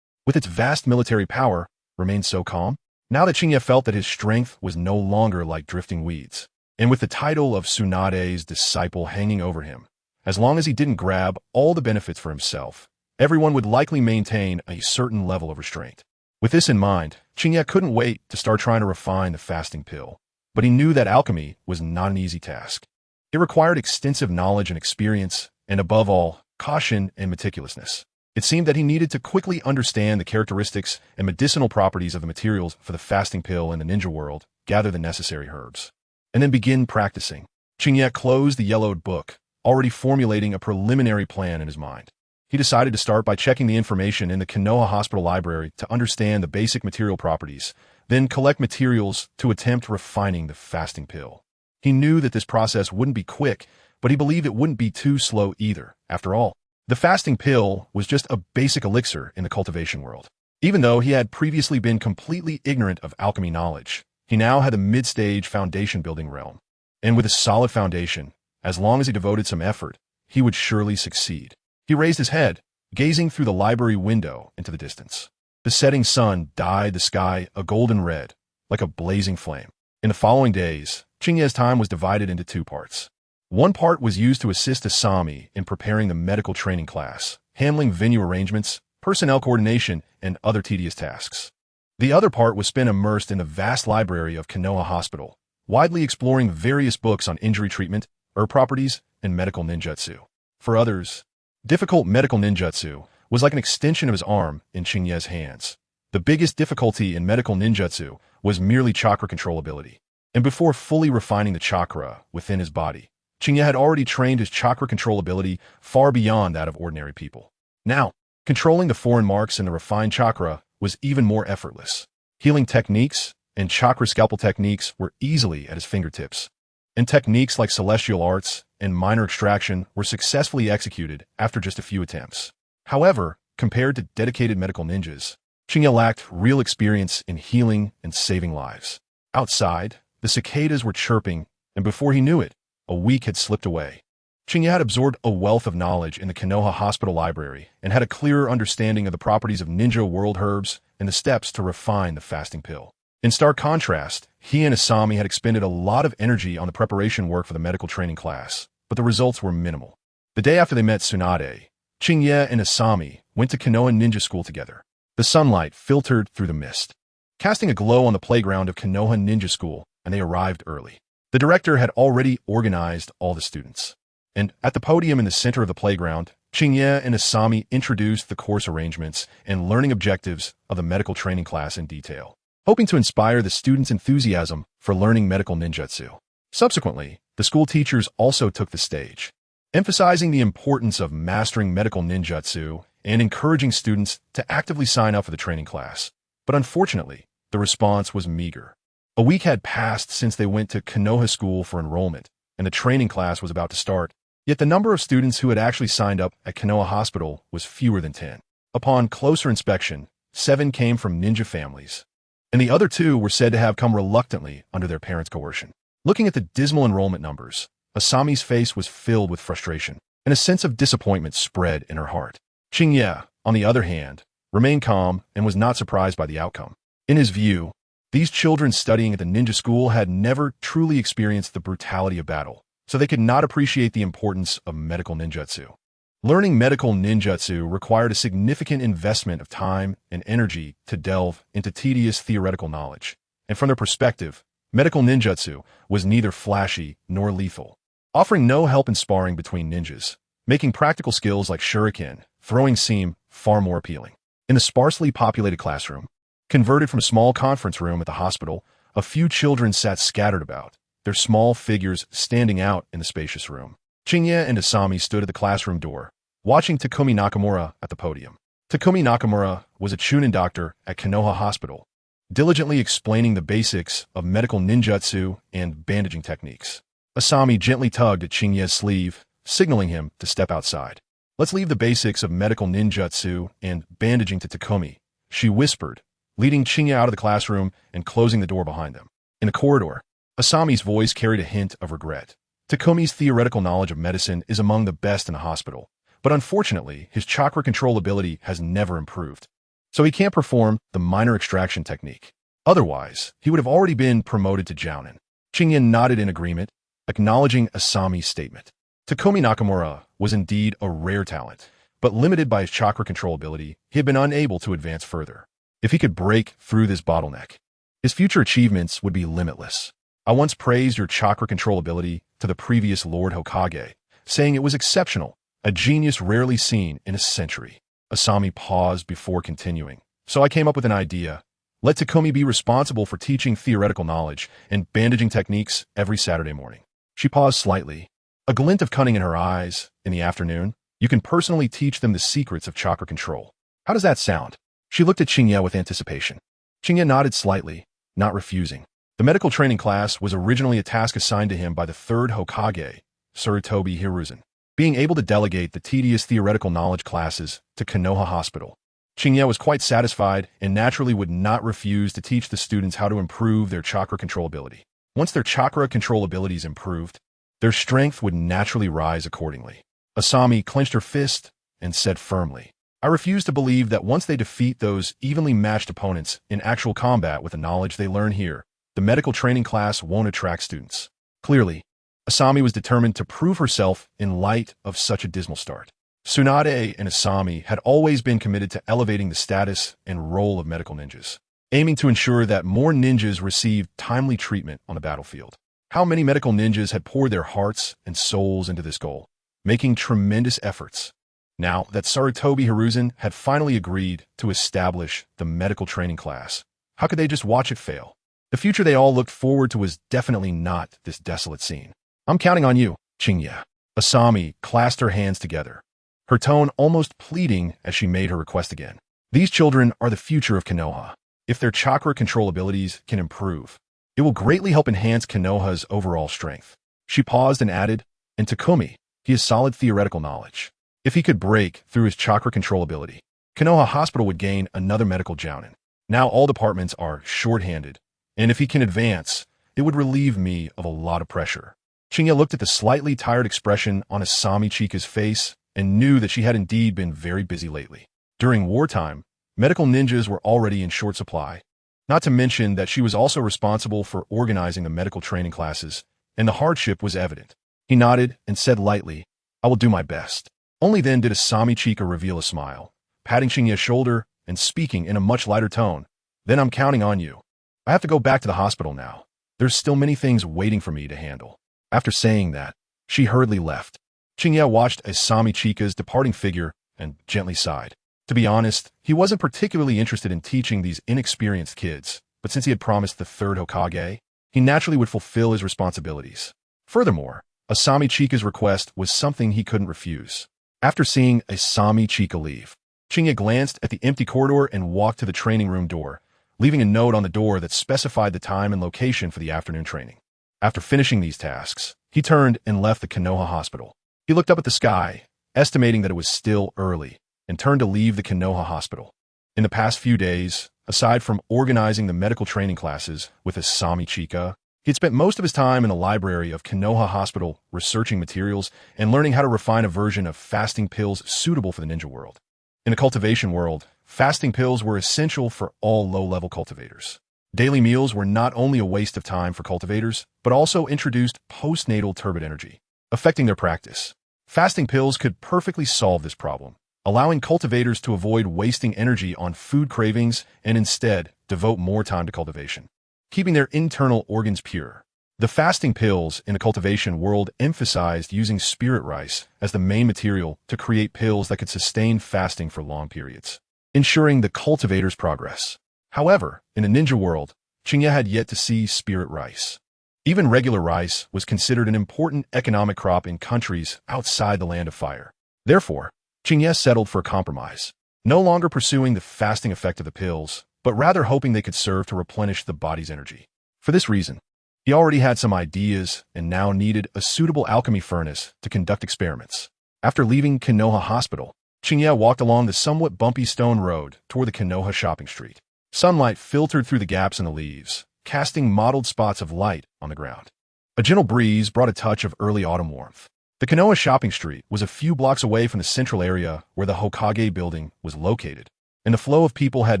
with its vast military power, remain so calm? Now that Qingye felt that his strength was no longer like drifting weeds, and with the title of Tsunade's disciple hanging over him, as long as he didn't grab all the benefits for himself, everyone would likely maintain a certain level of restraint. With this in mind, Qingye couldn't wait to start trying to refine the fasting pill, but he knew that alchemy was not an easy task. It required extensive knowledge and experience, and above all, caution and meticulousness. It seemed that he needed to quickly understand the characteristics and medicinal properties of the materials for the fasting pill in the ninja world, gather the necessary herbs, and then begin practicing. Qingye closed the yellowed book, already formulating a preliminary plan in his mind. He decided to start by checking the information in the Konoha hospital library to understand the basic material properties, then collect materials to attempt refining the fasting pill. He knew that this process wouldn't be quick, but he believed it wouldn't be too slow either. After all, the fasting pill was just a basic elixir in the cultivation world. Even though he had previously been completely ignorant of alchemy knowledge, he now had a mid-stage foundation-building realm. And with a solid foundation, as long as he devoted some effort, he would surely succeed. He raised his head, gazing through the library window into the distance. The setting sun dyed the sky a golden red, like a blazing flame. In the following days, Qingye's time was divided into two parts. One part was used to assist Asami in preparing the medical training class, handling venue arrangements, personnel coordination, and other tedious tasks. The other part was spent immersed in the vast library of Konoha Hospital, widely exploring various books on injury treatment, herb properties, and medical ninjutsu. For others, difficult medical ninjutsu was like an extension of his arm in Qingye's hands. The biggest difficulty in medical ninjutsu was merely chakra controllability. And before fully refining the chakra within his body, Qingye had already trained his chakra controllability far beyond that of ordinary people. Now, controlling the foreign marks in the refined chakra was even more effortless. Healing techniques and chakra scalpel techniques were easily at his fingertips, and techniques like celestial arts and minor extraction were successfully executed after just a few attempts. However, compared to dedicated medical ninjas, Qingye lacked real experience in healing and saving lives. Outside, the cicadas were chirping, and before he knew it, a week had slipped away. Qingye had absorbed a wealth of knowledge in the Konoha Hospital Library and had a clearer understanding of the properties of ninja world herbs and the steps to refine the fasting pill. In stark contrast, he and Asami had expended a lot of energy on the preparation work for the medical training class, but the results were minimal. The day after they met Tsunade, Qingye and Asami went to Konoha Ninja School together. The sunlight filtered through the mist, casting a glow on the playground of Konoha Ninja School, and they arrived early. The director had already organized all the students, and at the podium in the center of the playground, Qingye and Asami introduced the course arrangements and learning objectives of the medical training class in detail, hoping to inspire the students' enthusiasm for learning medical ninjutsu. Subsequently, the school teachers also took the stage, emphasizing the importance of mastering medical ninjutsu and encouraging students to actively sign up for the training class. But unfortunately, the response was meager. A week had passed since they went to Konoha School for enrollment, and the training class was about to start. Yet the number of students who had actually signed up at Konoha Hospital was fewer than 10. Upon closer inspection, 7 came from ninja families, and the other 2 were said to have come reluctantly under their parents' coercion. Looking at the dismal enrollment numbers, Asami's face was filled with frustration, and a sense of disappointment spread in her heart. Qingye, on the other hand, remained calm and was not surprised by the outcome. In his view, these children studying at the ninja school had never truly experienced the brutality of battle, so they could not appreciate the importance of medical ninjutsu. Learning medical ninjutsu required a significant investment of time and energy to delve into tedious theoretical knowledge, and from their perspective, medical ninjutsu was neither flashy nor lethal, offering no help in sparring between ninjas, making practical skills like shuriken throwing seem far more appealing. In the sparsely populated classroom, converted from a small conference room at the hospital, a few children sat scattered about, their small figures standing out in the spacious room. Qingye and Asami stood at the classroom door, watching Takumi Nakamura at the podium. Takumi Nakamura was a Chunin doctor at Konoha Hospital, diligently explaining the basics of medical ninjutsu and bandaging techniques. Asami gently tugged at Qingye's sleeve, signaling him to step outside. "Let's leave the basics of medical ninjutsu and bandaging to Takumi," she whispered, leading Qingye out of the classroom and closing the door behind them. In the corridor, Asami's voice carried a hint of regret. Takumi's theoretical knowledge of medicine is among the best in the hospital, but unfortunately, his chakra control ability has never improved, so he can't perform the minor extraction technique. Otherwise, he would have already been promoted to Jounin. Qingye nodded in agreement, acknowledging Asami's statement. Takumi Nakamura was indeed a rare talent, but limited by his chakra control ability, he had been unable to advance further. If he could break through this bottleneck, his future achievements would be limitless. "I once praised your chakra control ability to the previous Lord Hokage, saying it was exceptional, a genius rarely seen in a century." Asami paused before continuing. "So I came up with an idea. Let Takumi be responsible for teaching theoretical knowledge and bandaging techniques every Saturday morning." She paused slightly, a glint of cunning in her eyes. "In the afternoon, you can personally teach them the secrets of chakra control. How does that sound?" She looked at Qingye with anticipation. Qingye nodded slightly, not refusing. The medical training class was originally a task assigned to him by the third Hokage, Sarutobi Hiruzen, being able to delegate the tedious theoretical knowledge classes to Konoha Hospital. Qingye was quite satisfied and naturally would not refuse to teach the students how to improve their chakra control ability. Once their chakra control abilities improved, their strength would naturally rise accordingly. Asami clenched her fist and said firmly, "I refuse to believe that once they defeat those evenly matched opponents in actual combat with the knowledge they learn here, the medical training class won't attract students." Clearly, Asami was determined to prove herself in light of such a dismal start. Tsunade and Asami had always been committed to elevating the status and role of medical ninjas, aiming to ensure that more ninjas received timely treatment on the battlefield. How many medical ninjas had poured their hearts and souls into this goal, making tremendous efforts. Now that Sarutobi Hiruzen had finally agreed to establish the medical training class, how could they just watch it fail? The future they all looked forward to was definitely not this desolate scene. "I'm counting on you, Qingye." Asami clasped her hands together, her tone almost pleading as she made her request again. "These children are the future of Konoha. If their chakra control abilities can improve, it will greatly help enhance Konoha's overall strength." She paused and added, "And Takumi, he has solid theoretical knowledge. If he could break through his chakra control ability, Konoha Hospital would gain another medical jounin. Now all departments are short-handed, and if he can advance, it would relieve me of a lot of pressure." Qingye looked at the slightly tired expression on Asami Chika's face and knew that she had indeed been very busy lately. During wartime, medical ninjas were already in short supply, not to mention that she was also responsible for organizing the medical training classes, and the hardship was evident. He nodded and said lightly, "I will do my best." Only then did Asami Chika reveal a smile, patting Qingye's shoulder and speaking in a much lighter tone. "Then I'm counting on you. I have to go back to the hospital now. There's still many things waiting for me to handle." After saying that, she hurriedly left. Qingye watched Asami Chika's departing figure and gently sighed. To be honest, he wasn't particularly interested in teaching these inexperienced kids, but since he had promised the third Hokage, he naturally would fulfill his responsibilities. Furthermore, Asami Chika's request was something he couldn't refuse. After seeing Asami Chika leave, Qingye glanced at the empty corridor and walked to the training room door, leaving a note on the door that specified the time and location for the afternoon training. After finishing these tasks, he turned and left the Konoha Hospital. He looked up at the sky, estimating that it was still early, and turned to leave the Konoha Hospital. In the past few days, aside from organizing the medical training classes with Asami Chika, he had spent most of his time in the library of Konoha Hospital researching materials and learning how to refine a version of fasting pills suitable for the ninja world. In the cultivation world, fasting pills were essential for all low-level cultivators. Daily meals were not only a waste of time for cultivators, but also introduced postnatal turbid energy, affecting their practice. Fasting pills could perfectly solve this problem, allowing cultivators to avoid wasting energy on food cravings and instead devote more time to cultivation, keeping their internal organs pure. The fasting pills in the cultivation world emphasized using spirit rice as the main material to create pills that could sustain fasting for long periods, ensuring the cultivator's progress. However, in the ninja world, Qingye had yet to see spirit rice. Even regular rice was considered an important economic crop in countries outside the Land of Fire. Therefore, Qingye settled for a compromise, no longer pursuing the fasting effect of the pills, but rather hoping they could serve to replenish the body's energy. For this reason, he already had some ideas and now needed a suitable alchemy furnace to conduct experiments. After leaving Konoha Hospital, Qingye walked along the somewhat bumpy stone road toward the Konoha shopping street. Sunlight filtered through the gaps in the leaves, casting mottled spots of light on the ground. A gentle breeze brought a touch of early autumn warmth. The Konoha shopping street was a few blocks away from the central area where the Hokage building was located, and the flow of people had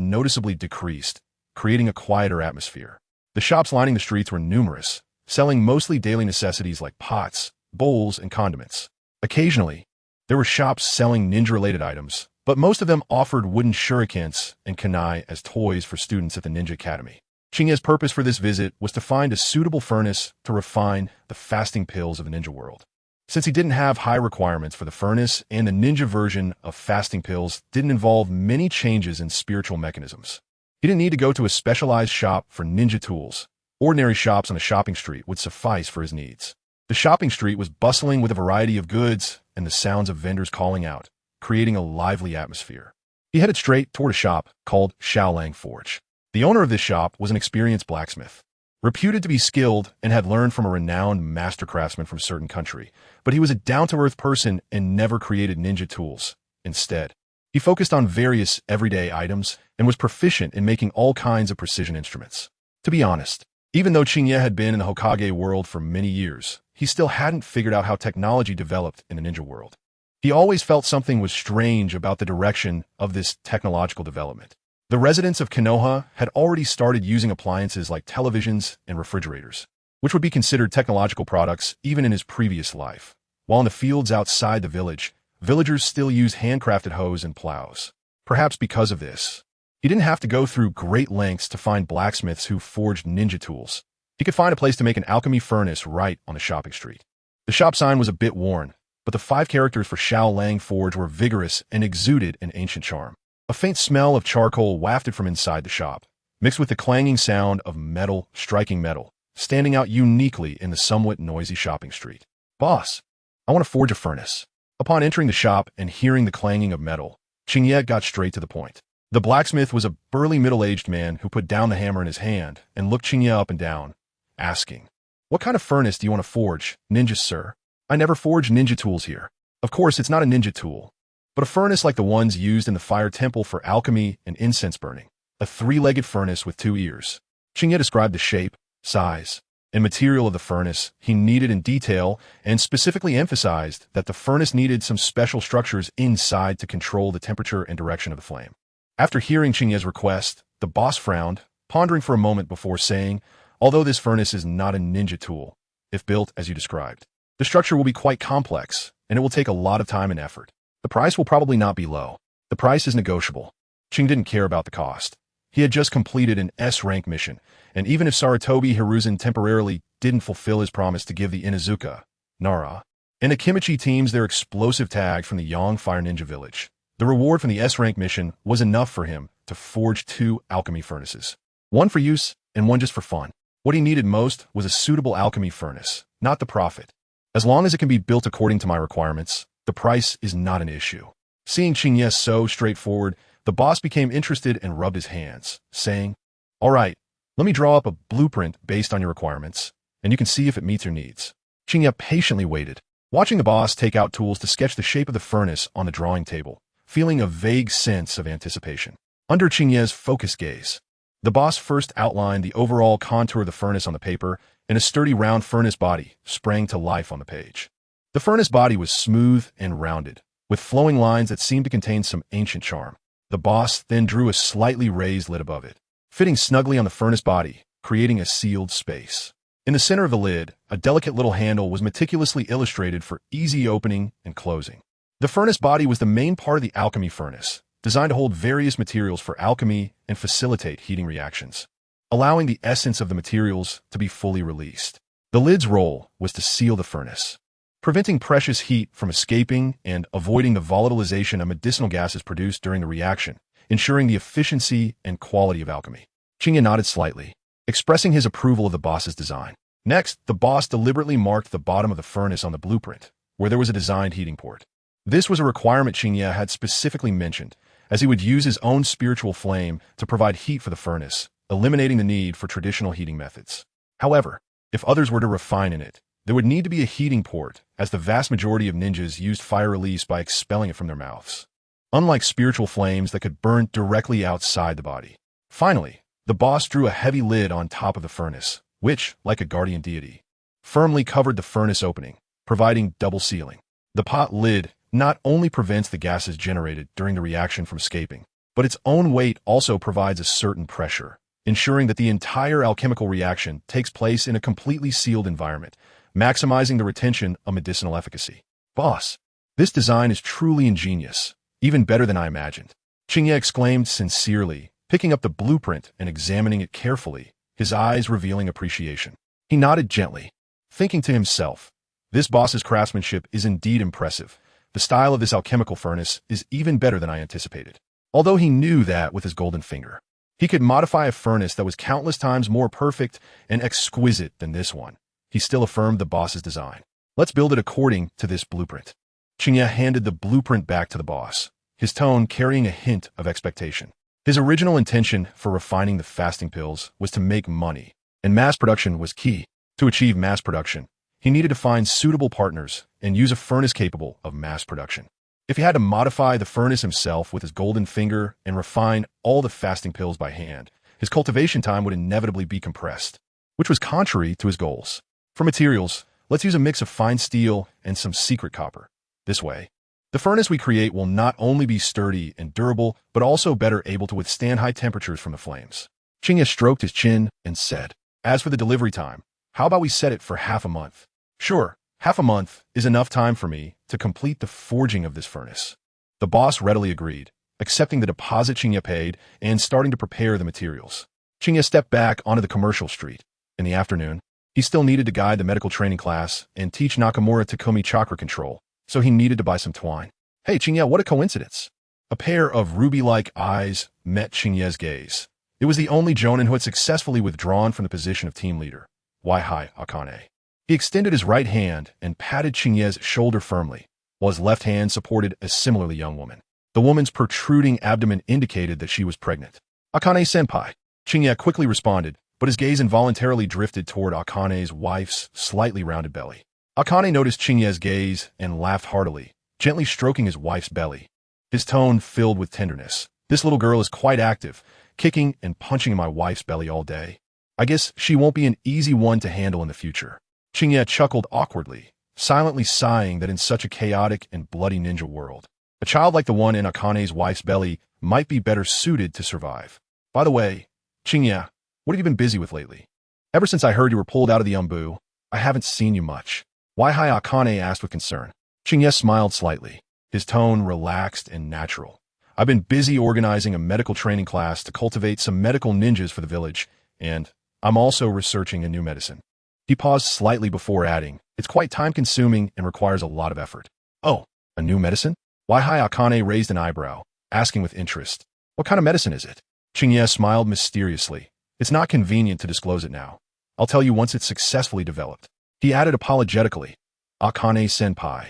noticeably decreased, creating a quieter atmosphere. The shops lining the streets were numerous, selling mostly daily necessities like pots, bowls, and condiments. Occasionally, there were shops selling ninja-related items, but most of them offered wooden shurikens and kunai as toys for students at the Ninja Academy. Qingye's purpose for this visit was to find a suitable furnace to refine the fasting pills of the ninja world. Since he didn't have high requirements for the furnace and the ninja version of fasting pills didn't involve many changes in spiritual mechanisms, he didn't need to go to a specialized shop for ninja tools. Ordinary shops on a shopping street would suffice for his needs. The shopping street was bustling with a variety of goods and the sounds of vendors calling out, creating a lively atmosphere. He headed straight toward a shop called Shaolang Forge. The owner of this shop was an experienced blacksmith, reputed to be skilled and had learned from a renowned master craftsman from a certain country, but he was a down-to-earth person and never created ninja tools. Instead, he focused on various everyday items and was proficient in making all kinds of precision instruments. To be honest, even though Qingye had been in the Hokage world for many years, he still hadn't figured out how technology developed in the ninja world. He always felt something was strange about the direction of this technological development. The residents of Konoha had already started using appliances like televisions and refrigerators, which would be considered technological products even in his previous life. While in the fields outside the village, villagers still use handcrafted hoes and plows. Perhaps because of this, he didn't have to go through great lengths to find blacksmiths who forged ninja tools. He could find a place to make an alchemy furnace right on the shopping street. The shop sign was a bit worn, but the 5 characters for Shaolang Forge were vigorous and exuded an ancient charm. A faint smell of charcoal wafted from inside the shop, mixed with the clanging sound of metal striking metal, standing out uniquely in the somewhat noisy shopping street. "Boss, I want to forge a furnace." Upon entering the shop and hearing the clanging of metal, Qingye got straight to the point. The blacksmith was a burly middle-aged man who put down the hammer in his hand and looked Qingye up and down, asking, "What kind of furnace do you want to forge, ninja sir?" "I never forge ninja tools here." "Of course, it's not a ninja tool, but a furnace like the ones used in the fire temple for alchemy and incense burning. A 3-legged furnace with 2 ears. Qingye described the shape, size, and material of the furnace he needed in detail and specifically emphasized that the furnace needed some special structures inside to control the temperature and direction of the flame. After hearing Qingye's request, the boss frowned, pondering for a moment before saying, "Although this furnace is not a ninja tool, if built as you described, the structure will be quite complex, and it will take a lot of time and effort. The price will probably not be low. The price is negotiable." Qing didn't care about the cost. He had just completed an S-rank mission, and even if Sarutobi Hiruzen temporarily didn't fulfill his promise to give the Inuzuka, Nara, and the Kimichi teams their explosive tag from the Yang Fire Ninja Village, the reward from the S-rank mission was enough for him to forge 2 alchemy furnaces. One for use and one just for fun. What he needed most was a suitable alchemy furnace, not the profit. "As long as it can be built according to my requirements, the price is not an issue." Seeing Qingye so straightforward, the boss became interested and rubbed his hands, saying, "All right, let me draw up a blueprint based on your requirements, and you can see if it meets your needs." Qingye patiently waited, watching the boss take out tools to sketch the shape of the furnace on the drawing table, feeling a vague sense of anticipation. Under Qingye's focused gaze, the boss first outlined the overall contour of the furnace on the paper, and a sturdy round furnace body sprang to life on the page. The furnace body was smooth and rounded, with flowing lines that seemed to contain some ancient charm. The boss then drew a slightly raised lid above it, fitting snugly on the furnace body, creating a sealed space. In the center of the lid, a delicate little handle was meticulously illustrated for easy opening and closing. The furnace body was the main part of the alchemy furnace, designed to hold various materials for alchemy and facilitate heating reactions, allowing the essence of the materials to be fully released. The lid's role was to seal the furnace, preventing precious heat from escaping and avoiding the volatilization of medicinal gases produced during the reaction, ensuring the efficiency and quality of alchemy. Qingye nodded slightly, expressing his approval of the boss's design. Next, the boss deliberately marked the bottom of the furnace on the blueprint, where there was a designed heating port. This was a requirement Qingye had specifically mentioned, as he would use his own spiritual flame to provide heat for the furnace, eliminating the need for traditional heating methods. However, if others were to refine in it, there would need to be a heating port, as the vast majority of ninjas used fire release by expelling it from their mouths, unlike spiritual flames that could burn directly outside the body. Finally, the boss drew a heavy lid on top of the furnace, which, like a guardian deity, firmly covered the furnace opening, providing double sealing. The pot lid not only prevents the gases generated during the reaction from escaping, but its own weight also provides a certain pressure, ensuring that the entire alchemical reaction takes place in a completely sealed environment, maximizing the retention of medicinal efficacy. Boss, this design is truly ingenious, even better than I imagined. Qingye exclaimed sincerely, picking up the blueprint and examining it carefully, his eyes revealing appreciation. He nodded gently, thinking to himself, this boss's craftsmanship is indeed impressive. The style of this alchemical furnace is even better than I anticipated. Although he knew that with his golden finger, he could modify a furnace that was countless times more perfect and exquisite than this one, he still affirmed the boss's design. Let's build it according to this blueprint. Qingye handed the blueprint back to the boss, his tone carrying a hint of expectation. His original intention for refining the fasting pills was to make money, and mass production was key. To achieve mass production, he needed to find suitable partners and use a furnace capable of mass production. If he had to modify the furnace himself with his golden finger and refine all the fasting pills by hand, his cultivation time would inevitably be compressed, which was contrary to his goals. For materials, let's use a mix of fine steel and some secret copper. This way, the furnace we create will not only be sturdy and durable, but also better able to withstand high temperatures from the flames. Qingye stroked his chin and said, as for the delivery time, how about we set it for half a month? Sure, half a month is enough time for me to complete the forging of this furnace. The boss readily agreed, accepting the deposit Qingye paid and starting to prepare the materials. Qingye stepped back onto the commercial street. In the afternoon, he still needed to guide the medical training class and teach Nakamura Takumi chakra control, so he needed to buy some twine. Hey Qingye, what a coincidence. A pair of ruby-like eyes met Qingye's gaze. It was the only Jonin who had successfully withdrawn from the position of team leader, Waihai Akane. He extended his right hand and patted Qingye's shoulder firmly, while his left hand supported a similarly young woman. The woman's protruding abdomen indicated that she was pregnant. Akane-senpai. Qingye quickly responded, but his gaze involuntarily drifted toward Akane's wife's slightly rounded belly. Akane noticed Qingye's gaze and laughed heartily, gently stroking his wife's belly. His tone filled with tenderness. This little girl is quite active, kicking and punching in my wife's belly all day. I guess she won't be an easy one to handle in the future. Qingye chuckled awkwardly, silently sighing that in such a chaotic and bloody ninja world, a child like the one in Akane's wife's belly might be better suited to survive. By the way, Qingye, what have you been busy with lately? Ever since I heard you were pulled out of the Umbu, I haven't seen you much. Waihai Akane asked with concern. Qingye smiled slightly, his tone relaxed and natural. I've been busy organizing a medical training class to cultivate some medical ninjas for the village, and I'm also researching a new medicine. He paused slightly before adding, it's quite time-consuming and requires a lot of effort. Oh, a new medicine? Waihai Akane raised an eyebrow, asking with interest, what kind of medicine is it? Qingye smiled mysteriously. It's not convenient to disclose it now. I'll tell you once it's successfully developed. He added apologetically, Akane-senpai.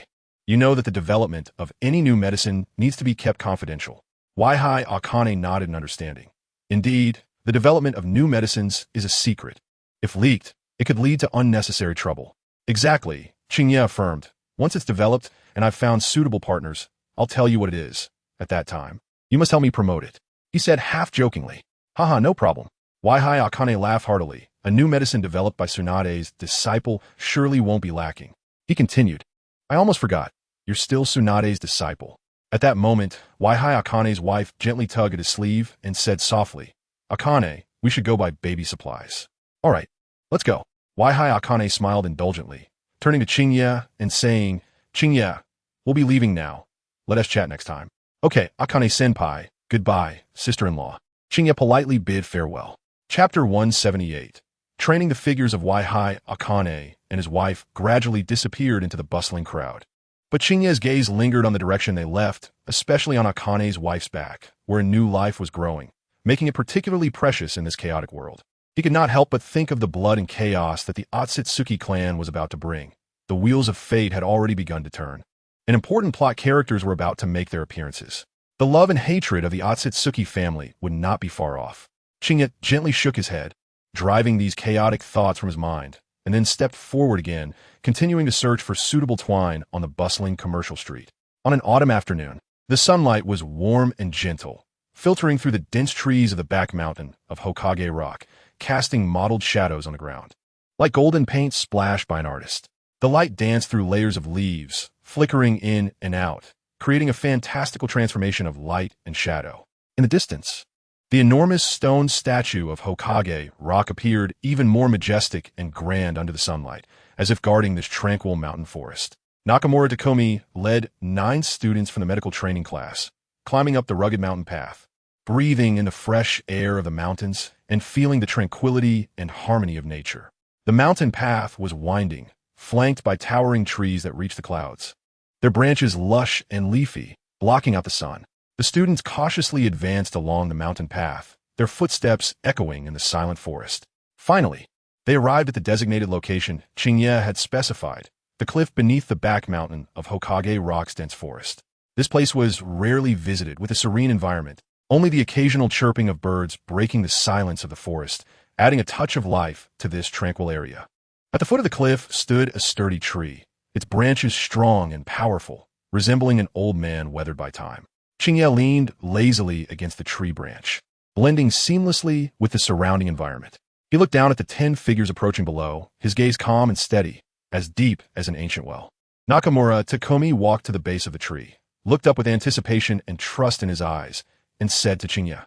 You know that the development of any new medicine needs to be kept confidential. Waihai Akane nodded in understanding. Indeed, the development of new medicines is a secret. If leaked, it could lead to unnecessary trouble. Exactly, Qingye affirmed. Once it's developed and I've found suitable partners, I'll tell you what it is. At that time, you must help me promote it. he said half-jokingly. Haha, no problem. Waihai Akane laughed heartily. A new medicine developed by Tsunade's disciple surely won't be lacking. He continued. I almost forgot. You're still Tsunade's disciple. At that moment, Waihai Akane's wife gently tugged at his sleeve and said softly, Akane, we should go buy baby supplies. All right, let's go. Waihai Akane smiled indulgently, turning to Qingye and saying, Qingye, we'll be leaving now. Let us chat next time. Okay, Akane-senpai, goodbye, sister-in-law. Qingye politely bid farewell. Chapter 178. Training the figures of Waihai Akane and his wife gradually disappeared into the bustling crowd. But Qingye's gaze lingered on the direction they left, especially on Akane's wife's back, where a new life was growing, making it particularly precious in this chaotic world. He could not help but think of the blood and chaos that the Otsutsuki clan was about to bring. The wheels of fate had already begun to turn, and important plot characters were about to make their appearances. The love and hatred of the Otsutsuki family would not be far off. Qingye gently shook his head, driving these chaotic thoughts from his mind, and then stepped forward again, continuing to search for suitable twine on the bustling commercial street. On an autumn afternoon, the sunlight was warm and gentle, filtering through the dense trees of the back mountain of Hokage Rock, casting mottled shadows on the ground. Like golden paint splashed by an artist, the light danced through layers of leaves, flickering in and out, creating a fantastical transformation of light and shadow. In the distance, the enormous stone statue of Hokage Rock appeared even more majestic and grand under the sunlight, as if guarding this tranquil mountain forest. Nakamura Takomi led 9 students from the medical training class, climbing up the rugged mountain path, breathing in the fresh air of the mountains and feeling the tranquility and harmony of nature. The mountain path was winding, flanked by towering trees that reached the clouds, their branches lush and leafy, blocking out the sun. The students cautiously advanced along the mountain path, their footsteps echoing in the silent forest. Finally, they arrived at the designated location Qingye had specified, the cliff beneath the back mountain of Hokage Rock's dense forest. This place was rarely visited with a serene environment, only the occasional chirping of birds breaking the silence of the forest, adding a touch of life to this tranquil area. At the foot of the cliff stood a sturdy tree, its branches strong and powerful, resembling an old man weathered by time. Qingye leaned lazily against the tree branch, blending seamlessly with the surrounding environment. He looked down at the 10 figures approaching below, his gaze calm and steady, as deep as an ancient well. Nakamura Takomi walked to the base of the tree, looked up with anticipation and trust in his eyes, and said to Qingye,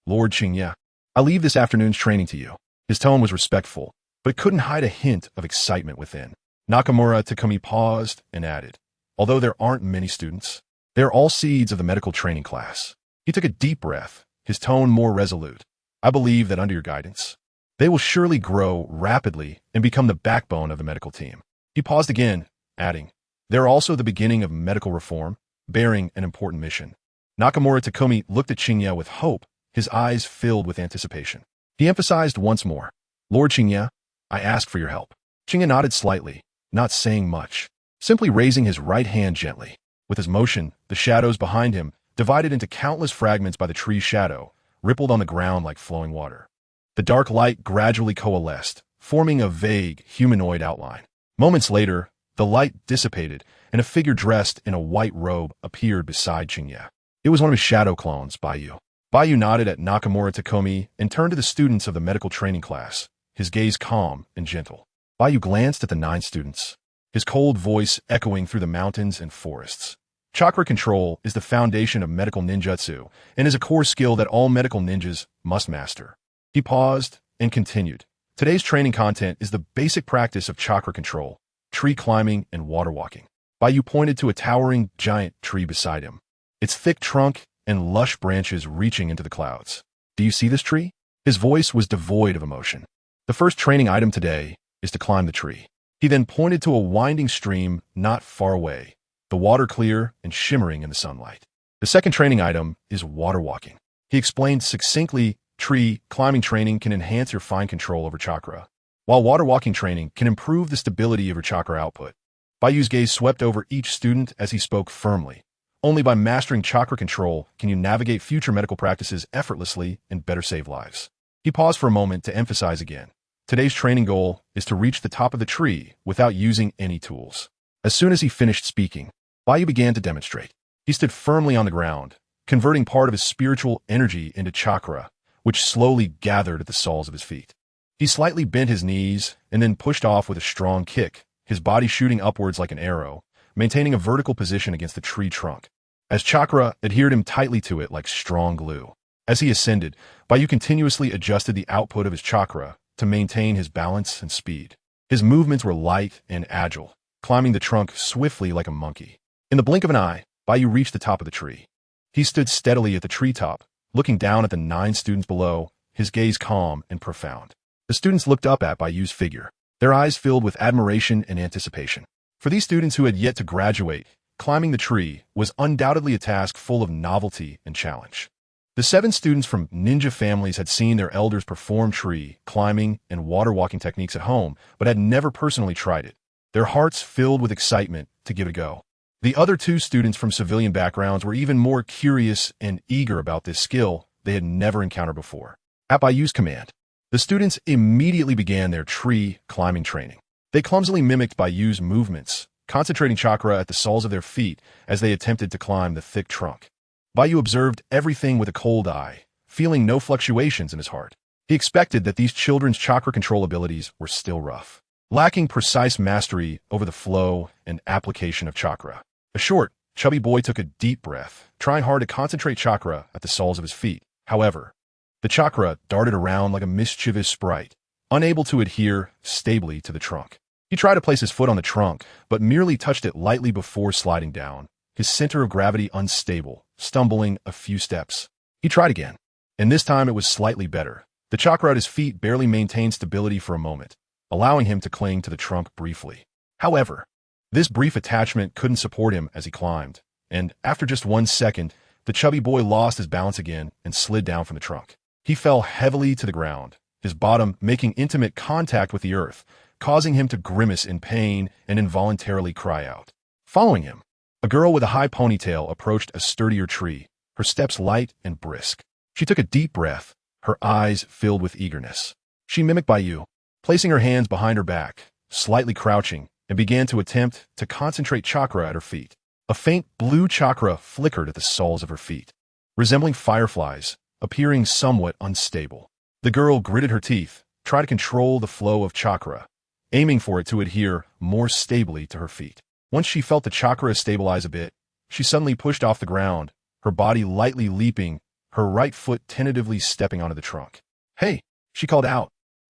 Lord Qingye, I leave this afternoon's training to you. His tone was respectful, but couldn't hide a hint of excitement within. Nakamura Takomi paused and added, although there aren't many students, they are all seeds of the medical training class. He took a deep breath, his tone more resolute. I believe that under your guidance, they will surely grow rapidly and become the backbone of the medical team. He paused again, adding, they are also the beginning of medical reform, bearing an important mission. Nakamura Takomi looked at Qingye with hope, his eyes filled with anticipation. He emphasized once more, Lord Qingye, I ask for your help. Qingye nodded slightly, not saying much, simply raising his right hand gently. With his motion, the shadows behind him, divided into countless fragments by the tree's shadow, rippled on the ground like flowing water. The dark light gradually coalesced, forming a vague, humanoid outline. Moments later, the light dissipated, and a figure dressed in a white robe appeared beside Qingye. It was one of his shadow clones, Baiyu. Baiyu nodded at Nakamura Takomi and turned to the students of the medical training class, his gaze calm and gentle. Baiyu glanced at the 9 students, his cold voice echoing through the mountains and forests. Chakra control is the foundation of medical ninjutsu and is a core skill that all medical ninjas must master. He paused and continued. Today's training content is the basic practice of chakra control, tree climbing, and water walking. Baiyu pointed to a towering giant tree beside him, its thick trunk and lush branches reaching into the clouds. Do you see this tree? His voice was devoid of emotion. The first training item today is to climb the tree. He then pointed to a winding stream not far away, the water clear and shimmering in the sunlight. The second training item is water walking. He explained succinctly, tree climbing training can enhance your fine control over chakra, while water walking training can improve the stability of your chakra output. Baiyu's gaze swept over each student as he spoke firmly. Only by mastering chakra control can you navigate future medical practices effortlessly and better save lives. He paused for a moment to emphasize again. Today's training goal is to reach the top of the tree without using any tools. As soon as he finished speaking, Baiyu began to demonstrate. He stood firmly on the ground, converting part of his spiritual energy into chakra, which slowly gathered at the soles of his feet. He slightly bent his knees and then pushed off with a strong kick, his body shooting upwards like an arrow, maintaining a vertical position against the tree trunk, as chakra adhered him tightly to it like strong glue. As he ascended, Bayu continuously adjusted the output of his chakra to maintain his balance and speed. His movements were light and agile, climbing the trunk swiftly like a monkey. In the blink of an eye, Bayu reached the top of the tree. He stood steadily at the treetop, looking down at the 9 students below, his gaze calm and profound. The students looked up at Bayu's figure, their eyes filled with admiration and anticipation. For these students who had yet to graduate, climbing the tree was undoubtedly a task full of novelty and challenge. The 7 students from ninja families had seen their elders perform tree, climbing, and water walking techniques at home, but had never personally tried it, their hearts filled with excitement to give it a go. The other 2 students from civilian backgrounds were even more curious and eager about this skill they had never encountered before. At Bayu's command, the students immediately began their tree climbing training. They clumsily mimicked Bayu's movements, concentrating chakra at the soles of their feet as they attempted to climb the thick trunk. Bayu observed everything with a cold eye, feeling no fluctuations in his heart. He expected that these children's chakra control abilities were still rough, lacking precise mastery over the flow and application of chakra. A short, chubby boy took a deep breath, trying hard to concentrate chakra at the soles of his feet. However, the chakra darted around like a mischievous sprite, unable to adhere stably to the trunk. He tried to place his foot on the trunk, but merely touched it lightly before sliding down, his center of gravity unstable, stumbling a few steps. He tried again, and this time it was slightly better. The chakra at his feet barely maintained stability for a moment, allowing him to cling to the trunk briefly. However, this brief attachment couldn't support him as he climbed, and after just 1 second, the chubby boy lost his balance again and slid down from the trunk. He fell heavily to the ground, his bottom making intimate contact with the earth, causing him to grimace in pain and involuntarily cry out. Following him, a girl with a high ponytail approached a sturdier tree, her steps light and brisk. She took a deep breath, her eyes filled with eagerness. She mimicked Bayu, placing her hands behind her back, slightly crouching, and began to attempt to concentrate chakra at her feet. A faint blue chakra flickered at the soles of her feet, resembling fireflies, appearing somewhat unstable. The girl gritted her teeth, tried to control the flow of chakra, aiming for it to adhere more stably to her feet. Once she felt the chakra stabilize a bit, she suddenly pushed off the ground, her body lightly leaping, her right foot tentatively stepping onto the trunk. "Hey!" she called out,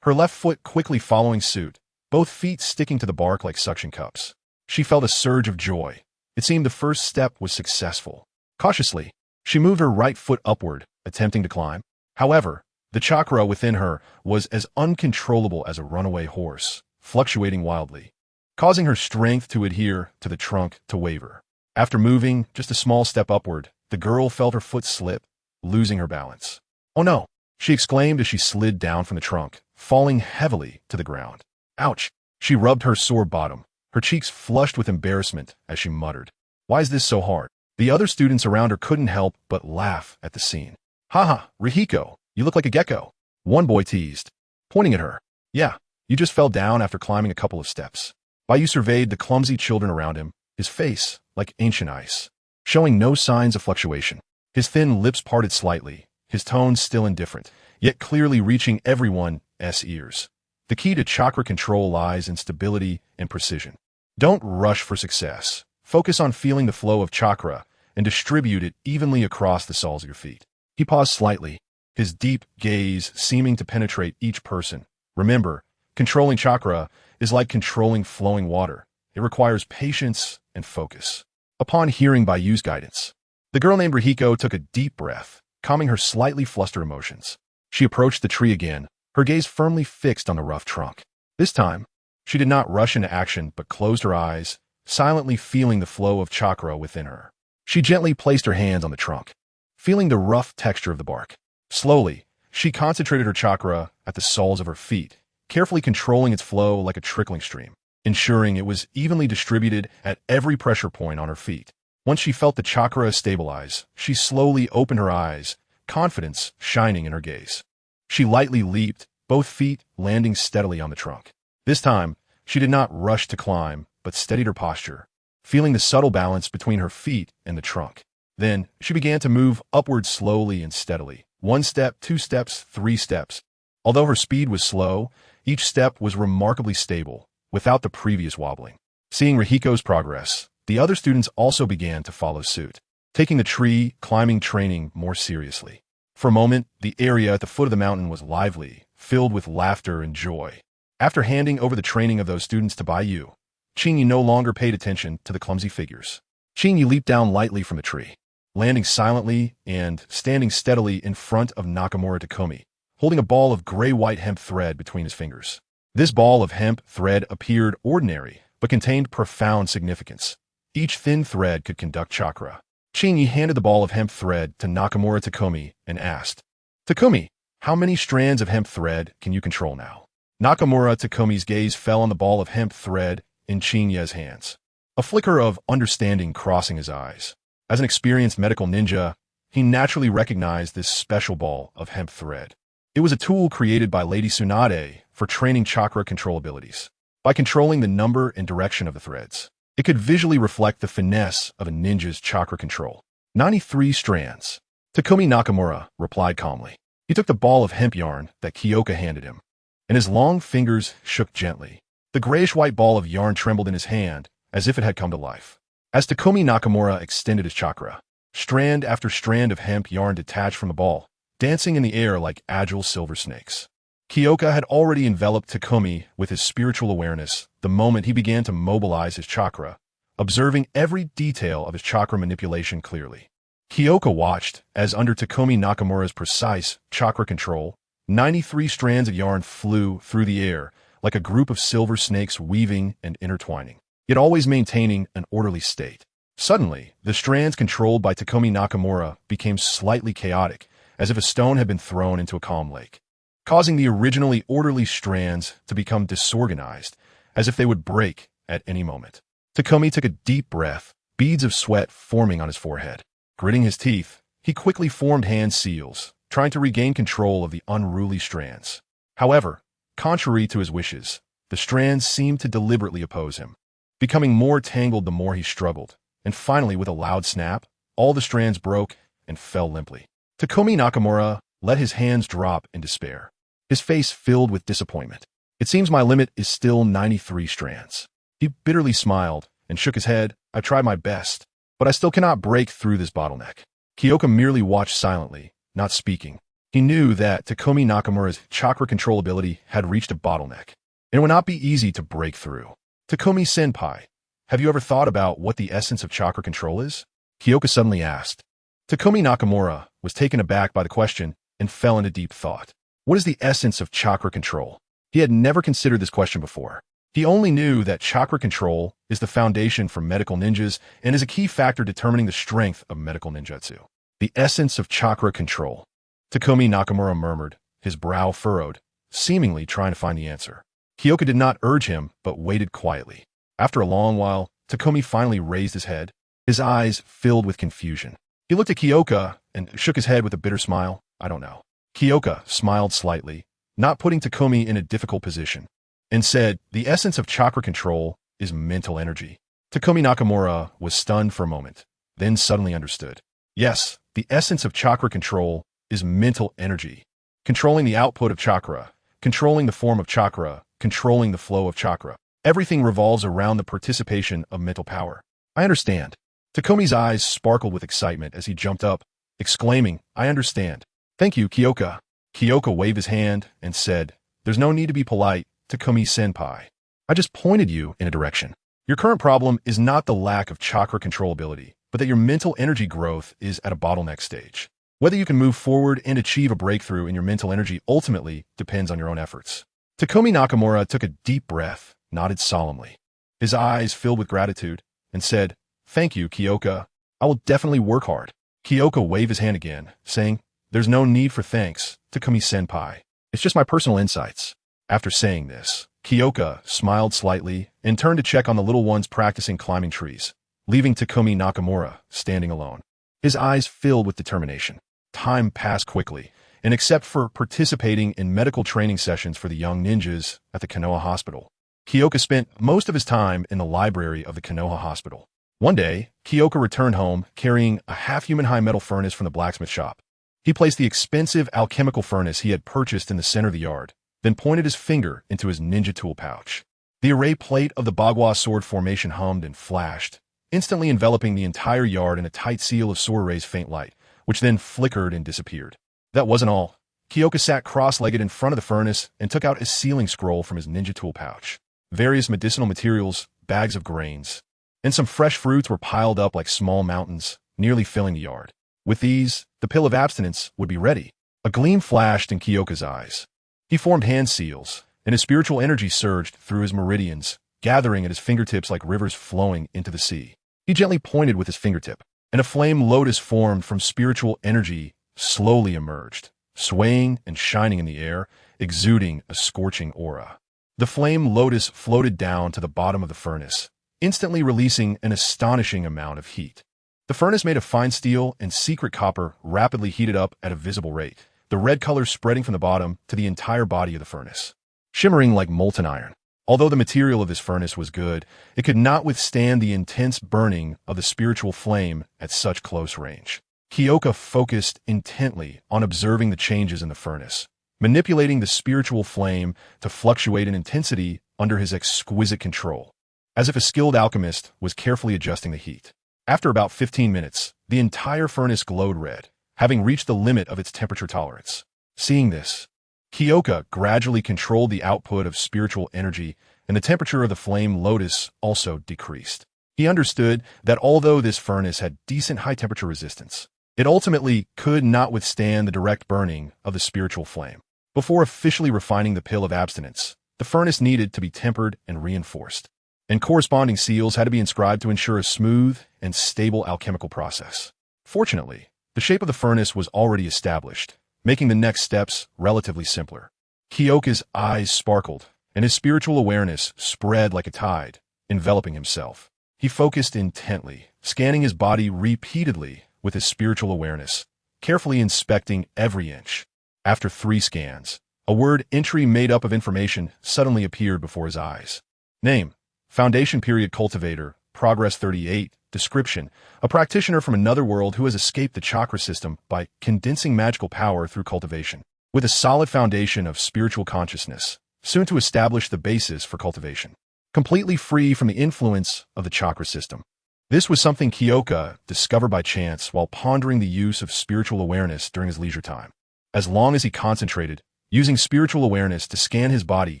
her left foot quickly following suit, both feet sticking to the bark like suction cups. She felt a surge of joy. It seemed the first step was successful. Cautiously, she moved her right foot upward, attempting to climb. However, the chakra within her was as uncontrollable as a runaway horse, fluctuating wildly, causing her strength to adhere to the trunk to waver. After moving just a small step upward, the girl felt her foot slip, losing her balance. "Oh no!" she exclaimed as she slid down from the trunk, falling heavily to the ground. "Ouch!" She rubbed her sore bottom, her cheeks flushed with embarrassment as she muttered, "Why is this so hard?" The other students around her couldn't help but laugh at the scene. "Haha, Rihiko, you look like a gecko," one boy teased, pointing at her. "Yeah, you just fell down after climbing a couple of steps." Bayu surveyed the clumsy children around him, his face like ancient ice, showing no signs of fluctuation. His thin lips parted slightly, his tone still indifferent, yet clearly reaching everyone's ears. The key to chakra control lies in stability and precision. Don't rush for success. Focus on feeling the flow of chakra and distribute it evenly across the soles of your feet. He paused slightly, his deep gaze seeming to penetrate each person. Remember, controlling chakra is like controlling flowing water. It requires patience and focus. Upon hearing Bayu's guidance, the girl named Rihiko took a deep breath, calming her slightly flustered emotions. She approached the tree again, her gaze firmly fixed on the rough trunk. This time, she did not rush into action but closed her eyes, silently feeling the flow of chakra within her. She gently placed her hands on the trunk, feeling the rough texture of the bark. Slowly, she concentrated her chakra at the soles of her feet, carefully controlling its flow like a trickling stream, ensuring it was evenly distributed at every pressure point on her feet. Once she felt the chakra stabilize, she slowly opened her eyes, confidence shining in her gaze. She lightly leaped, both feet landing steadily on the trunk. This time, she did not rush to climb, but steadied her posture, feeling the subtle balance between her feet and the trunk. Then, she began to move upward slowly and steadily. 1 step, 2 steps, 3 steps. Although her speed was slow, each step was remarkably stable, without the previous wobbling. Seeing Rihiko's progress, the other students also began to follow suit, taking the tree climbing training more seriously. For a moment, the area at the foot of the mountain was lively, filled with laughter and joy. After handing over the training of those students to Baiyu, Qingye no longer paid attention to the clumsy figures. Qingye leaped down lightly from the tree, landing silently and standing steadily in front of Nakamura Takumi, holding a ball of gray-white hemp thread between his fingers. This ball of hemp thread appeared ordinary, but contained profound significance. Each thin thread could conduct chakra. Qingye handed the ball of hemp thread to Nakamura Takumi and asked, "Takumi, how many strands of hemp thread can you control now?" Nakamura Takumi's gaze fell on the ball of hemp thread in Qingye's hands, a flicker of understanding crossing his eyes. As an experienced medical ninja, he naturally recognized this special ball of hemp thread. It was a tool created by Lady Tsunade for training chakra control abilities. By controlling the number and direction of the threads, it could visually reflect the finesse of a ninja's chakra control. 93 strands. Takumi Nakamura replied calmly. He took the ball of hemp yarn that Kyoka handed him, and his long fingers shook gently. The grayish-white ball of yarn trembled in his hand as if it had come to life. As Takumi Nakamura extended his chakra, strand after strand of hemp yarn detached from the ball, dancing in the air like agile silver snakes. Kyoka had already enveloped Takumi with his spiritual awareness the moment he began to mobilize his chakra, observing every detail of his chakra manipulation clearly. Kyoka watched as, under Takumi Nakamura's precise chakra control, 93 strands of yarn flew through the air like a group of silver snakes weaving and intertwining, yet always maintaining an orderly state. Suddenly, the strands controlled by Takumi Nakamura became slightly chaotic, as if a stone had been thrown into a calm lake, causing the originally orderly strands to become disorganized, as if they would break at any moment. Takumi took a deep breath, beads of sweat forming on his forehead. Gritting his teeth, he quickly formed hand seals, trying to regain control of the unruly strands. However, contrary to his wishes, the strands seemed to deliberately oppose him, becoming more tangled the more he struggled, and finally, with a loud snap, all the strands broke and fell limply. Takumi Nakamura let his hands drop in despair, his face filled with disappointment. "It seems my limit is still 93 strands. He bitterly smiled and shook his head. "I tried my best, but I still cannot break through this bottleneck." Kyoka merely watched silently, not speaking. He knew that Takumi Nakamura's chakra control ability had reached a bottleneck, and it would not be easy to break through. "Takumi-senpai, have you ever thought about what the essence of chakra control is?" Kyoka suddenly asked. Takumi Nakamura was taken aback by the question and fell into deep thought. What is the essence of chakra control? He had never considered this question before. He only knew that chakra control is the foundation for medical ninjas and is a key factor determining the strength of medical ninjutsu. The essence of chakra control, Takumi Nakamura murmured, his brow furrowed, seemingly trying to find the answer. Kyoka did not urge him, but waited quietly. After a long while, Takumi finally raised his head, his eyes filled with confusion. He looked at Kyoka and shook his head with a bitter smile. "I don't know." Kyoka smiled slightly, not putting Takumi in a difficult position, and said, "The essence of chakra control is mental energy." Takumi Nakamura was stunned for a moment, then suddenly understood. Yes, the essence of chakra control is mental energy, controlling the output of chakra, controlling the form of chakra, controlling the flow of chakra. Everything revolves around the participation of mental power. "I understand." Takumi's eyes sparkled with excitement as he jumped up, exclaiming, "I understand. Thank you, Kyoka." Kyoka waved his hand and said, "There's no need to be polite, Takumi-senpai. I just pointed you in a direction. Your current problem is not the lack of chakra control ability, but that your mental energy growth is at a bottleneck stage. Whether you can move forward and achieve a breakthrough in your mental energy ultimately depends on your own efforts." Takumi Nakamura took a deep breath, nodded solemnly. His eyes filled with gratitude, and said, "Thank you, Kyoka. I will definitely work hard." Kyoka waved his hand again, saying, "There's no need for thanks, Takumi-senpai. It's just my personal insights." After saying this, Kyoka smiled slightly and turned to check on the little ones practicing climbing trees, leaving Takumi Nakamura standing alone. His eyes filled with determination. Time passed quickly, and except for participating in medical training sessions for the young ninjas at the Konoha hospital, Kyoka spent most of his time in the library of the Konoha hospital. One day, Kyoka returned home carrying a half-human high metal furnace from the blacksmith shop. He placed the expensive alchemical furnace he had purchased in the center of the yard, then pointed his finger into his ninja tool pouch. The array plate of the Bagua sword formation hummed and flashed, instantly enveloping the entire yard in a tight seal of Soaray's faint light, which then flickered and disappeared. That wasn't all. Kyoka sat cross-legged in front of the furnace and took out a sealing scroll from his ninja tool pouch. Various medicinal materials, bags of grains, and some fresh fruits were piled up like small mountains, nearly filling the yard. With these, the pill of abstinence would be ready. A gleam flashed in Kyoka's eyes. He formed hand seals, and his spiritual energy surged through his meridians, gathering at his fingertips like rivers flowing into the sea. He gently pointed with his fingertip, and a flame lotus formed from spiritual energy slowly emerged, swaying and shining in the air, exuding a scorching aura. The flame lotus floated down to the bottom of the furnace, instantly releasing an astonishing amount of heat. The furnace made of fine steel and secret copper rapidly heated up at a visible rate, the red color spreading from the bottom to the entire body of the furnace, shimmering like molten iron. Although the material of this furnace was good, it could not withstand the intense burning of the spiritual flame at such close range. Kyoka focused intently on observing the changes in the furnace, manipulating the spiritual flame to fluctuate in intensity under his exquisite control, as if a skilled alchemist was carefully adjusting the heat. After about 15 minutes, the entire furnace glowed red, having reached the limit of its temperature tolerance. Seeing this, Kyoka gradually controlled the output of spiritual energy, and the temperature of the flame lotus also decreased. He understood that although this furnace had decent high-temperature resistance, it ultimately could not withstand the direct burning of the spiritual flame. Before officially refining the pill of abstinence, the furnace needed to be tempered and reinforced, and corresponding seals had to be inscribed to ensure a smooth and stable alchemical process. Fortunately, the shape of the furnace was already established, making the next steps relatively simpler. Kyoka's eyes sparkled, and his spiritual awareness spread like a tide, enveloping himself. He focused intently, scanning his body repeatedly with his spiritual awareness, carefully inspecting every inch. After 3 scans, a word entry made up of information suddenly appeared before his eyes. Name: Foundation Period Cultivator, Progress 38, Description: a practitioner from another world who has escaped the chakra system by condensing magical power through cultivation, with a solid foundation of spiritual consciousness, soon to establish the basis for cultivation, completely free from the influence of the chakra system. This was something Kyoka discovered by chance while pondering the use of spiritual awareness during his leisure time. As long as he concentrated, using spiritual awareness to scan his body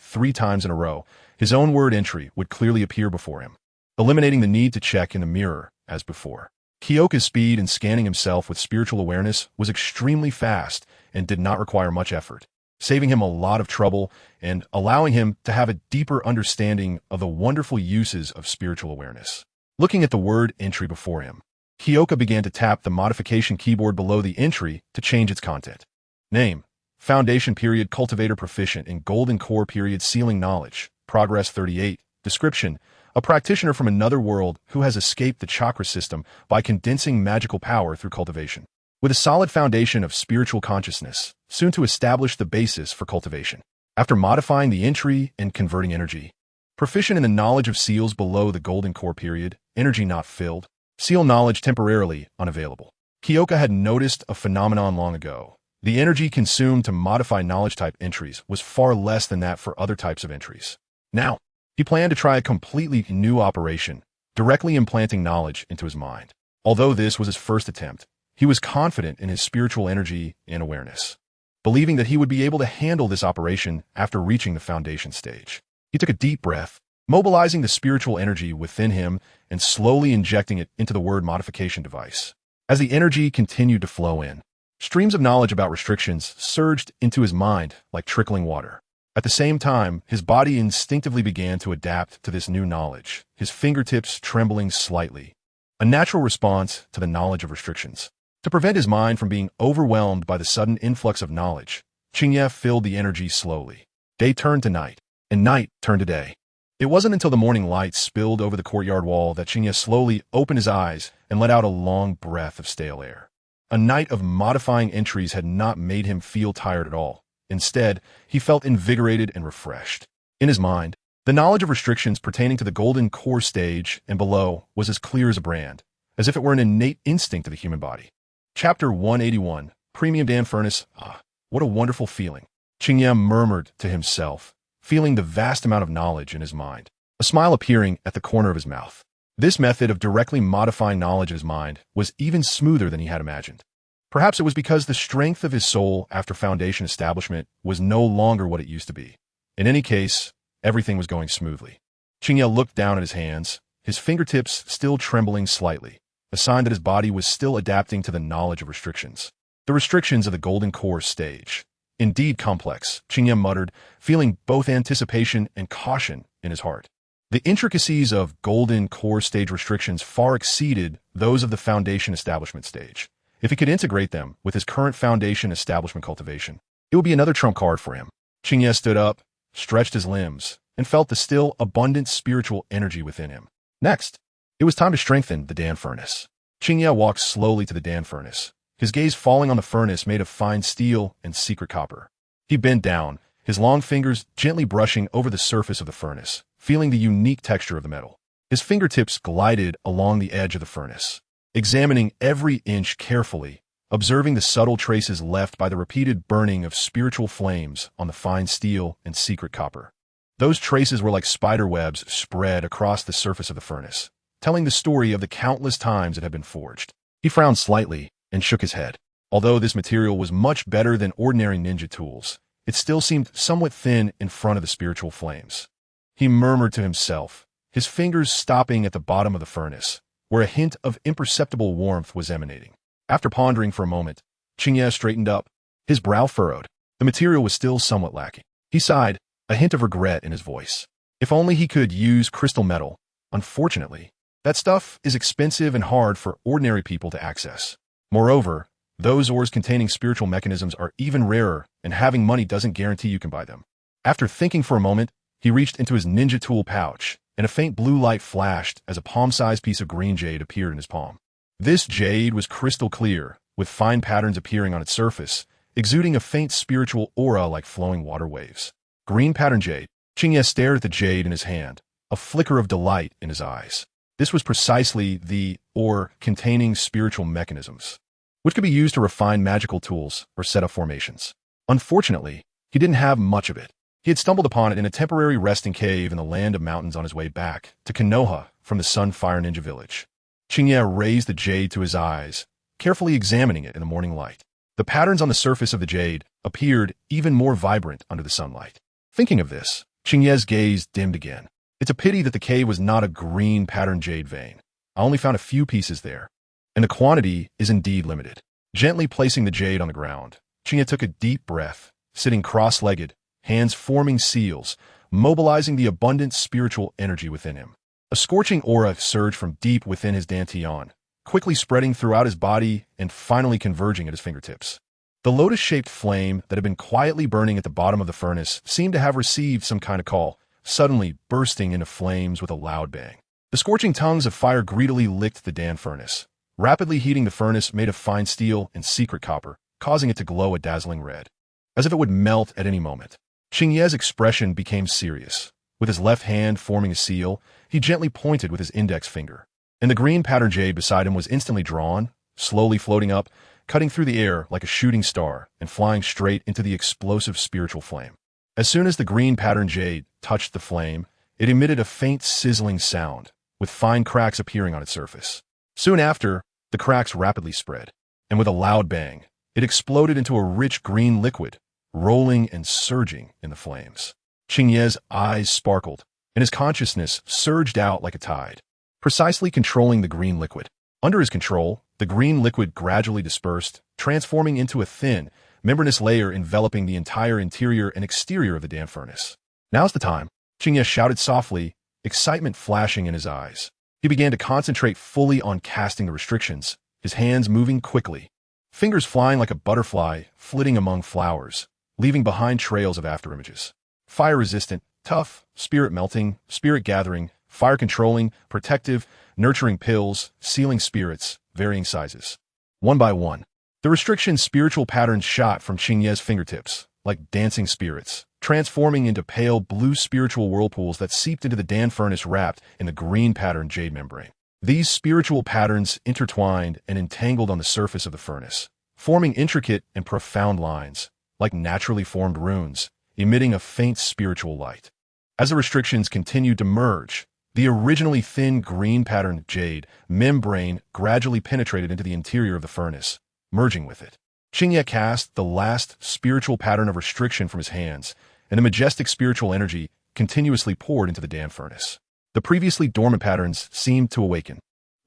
3 times in a row, his own word entry would clearly appear before him, eliminating the need to check in the mirror as before. Kyoka's speed in scanning himself with spiritual awareness was extremely fast and did not require much effort, saving him a lot of trouble and allowing him to have a deeper understanding of the wonderful uses of spiritual awareness. Looking at the word entry before him, Kyoka began to tap the modification keyboard below the entry to change its content. Name: Foundation Period Cultivator Proficient in Golden Core Period Sealing Knowledge, Progress 38. Description: a practitioner from another world who has escaped the chakra system by condensing magical power through cultivation, with a solid foundation of spiritual consciousness, soon to establish the basis for cultivation. After modifying the entry and converting energy, proficient in the knowledge of seals below the Golden Core Period, energy not filled, seal knowledge temporarily unavailable. Kyoka had noticed a phenomenon long ago. The energy consumed to modify knowledge type entries was far less than that for other types of entries. Now, he planned to try a completely new operation, directly implanting knowledge into his mind. Although this was his first attempt, he was confident in his spiritual energy and awareness, believing that he would be able to handle this operation after reaching the foundation stage. He took a deep breath, mobilizing the spiritual energy within him and slowly injecting it into the word modification device. As the energy continued to flow in, streams of knowledge about restrictions surged into his mind like trickling water. At the same time, his body instinctively began to adapt to this new knowledge, his fingertips trembling slightly, a natural response to the knowledge of restrictions. To prevent his mind from being overwhelmed by the sudden influx of knowledge, Qingye filled the energy slowly. Day turned to night, and night turned to day. It wasn't until the morning light spilled over the courtyard wall that Qingye slowly opened his eyes and let out a long breath of stale air. A night of modifying entries had not made him feel tired at all. Instead, he felt invigorated and refreshed. In his mind, The knowledge of restrictions pertaining to the golden core stage and below was as clear as a brand, as if it were an innate instinct of the human body. Chapter 181, Premium Dan Furnace. Ah, what a wonderful feeling. Qingye murmured to himself, feeling the vast amount of knowledge in his mind, a smile appearing at the corner of his mouth. This method of directly modifying knowledge in his mind was even smoother than he had imagined. Perhaps it was because the strength of his soul after Foundation establishment was no longer what it used to be. In any case, everything was going smoothly. Qingye looked down at his hands, his fingertips still trembling slightly, a sign that his body was still adapting to the knowledge of restrictions. The restrictions of the golden core stage. Indeed complex, Qingye muttered, feeling both anticipation and caution in his heart. The intricacies of golden core stage restrictions far exceeded those of the Foundation establishment stage. If he could integrate them with his current Foundation establishment cultivation, it would be another trump card for him. Qingye stood up, stretched his limbs, and felt the still abundant spiritual energy within him. Next, it was time to strengthen the Dan furnace. Qingye walked slowly to the Dan furnace, his gaze falling on the furnace made of fine steel and secret copper. He bent down, his long fingers gently brushing over the surface of the furnace, feeling the unique texture of the metal. His fingertips glided along the edge of the furnace, examining every inch carefully, observing the subtle traces left by the repeated burning of spiritual flames on the fine steel and secret copper. Those traces were like spider webs spread across the surface of the furnace, telling the story of the countless times it had been forged. He frowned slightly and shook his head. Although this material was much better than ordinary ninja tools, it still seemed somewhat thin in front of the spiritual flames. He murmured to himself, his fingers stopping at the bottom of the furnace, where a hint of imperceptible warmth was emanating. After pondering for a moment, Qingye straightened up, his brow furrowed. The material was still somewhat lacking. He sighed, a hint of regret in his voice. If only he could use crystal metal. Unfortunately, that stuff is expensive and hard for ordinary people to access. Moreover, those ores containing spiritual mechanisms are even rarer, and having money doesn't guarantee you can buy them. After thinking for a moment, he reached into his ninja tool pouch, and a faint blue light flashed as a palm-sized piece of green jade appeared in his palm. This jade was crystal clear, with fine patterns appearing on its surface, exuding a faint spiritual aura like flowing water waves. Green pattern jade. Qingye stared at the jade in his hand, a flicker of delight in his eyes. This was precisely the ore containing spiritual mechanisms, which could be used to refine magical tools or set up formations. Unfortunately, he didn't have much of it. He had stumbled upon it in a temporary resting cave in the land of mountains on his way back to Konoha from the Sunfire Ninja village. Qingye raised the jade to his eyes, carefully examining it in the morning light. The patterns on the surface of the jade appeared even more vibrant under the sunlight. Thinking of this, Qingye's gaze dimmed again. It's a pity that the cave was not a green patterned jade vein. I only found a few pieces there, and the quantity is indeed limited. Gently placing the jade on the ground, Qingye took a deep breath, sitting cross-legged, hands forming seals, mobilizing the abundant spiritual energy within him. A scorching aura surged from deep within his dantian, quickly spreading throughout his body and finally converging at his fingertips. The lotus-shaped flame that had been quietly burning at the bottom of the furnace seemed to have received some kind of call, suddenly bursting into flames with a loud bang. The scorching tongues of fire greedily licked the Dan furnace, rapidly heating the furnace made of fine steel and secret copper, causing it to glow a dazzling red, as if it would melt at any moment. Qingye's expression became serious. With his left hand forming a seal, he gently pointed with his index finger, and the green pattern jade beside him was instantly drawn, slowly floating up, cutting through the air like a shooting star and flying straight into the explosive spiritual flame. As soon as the green pattern jade touched the flame, it emitted a faint sizzling sound, with fine cracks appearing on its surface. Soon after, the cracks rapidly spread, and with a loud bang, it exploded into a rich green liquid, rolling and surging in the flames. Qingye's eyes sparkled, and his consciousness surged out like a tide, precisely controlling the green liquid. Under his control, the green liquid gradually dispersed, transforming into a thin, membranous layer enveloping the entire interior and exterior of the Dan furnace. Now's the time, Qingye shouted softly, excitement flashing in his eyes. He began to concentrate fully on casting the restrictions, his hands moving quickly, fingers flying like a butterfly, flitting among flowers, leaving behind trails of afterimages. Fire-resistant, tough, spirit-melting, spirit-gathering, fire-controlling, protective, nurturing pills, sealing spirits, varying sizes. One by one, the restriction spiritual patterns shot from Qingye's fingertips, like dancing spirits, transforming into pale blue spiritual whirlpools that seeped into the Dan furnace wrapped in the green patterned jade membrane. These spiritual patterns intertwined and entangled on the surface of the furnace, forming intricate and profound lines, like naturally formed runes, emitting a faint spiritual light. As the restrictions continued to merge, the originally thin green patterned jade membrane gradually penetrated into the interior of the furnace, merging with it. Qingye cast the last spiritual pattern of restriction from his hands, and a majestic spiritual energy continuously poured into the Dan furnace. The previously dormant patterns seemed to awaken,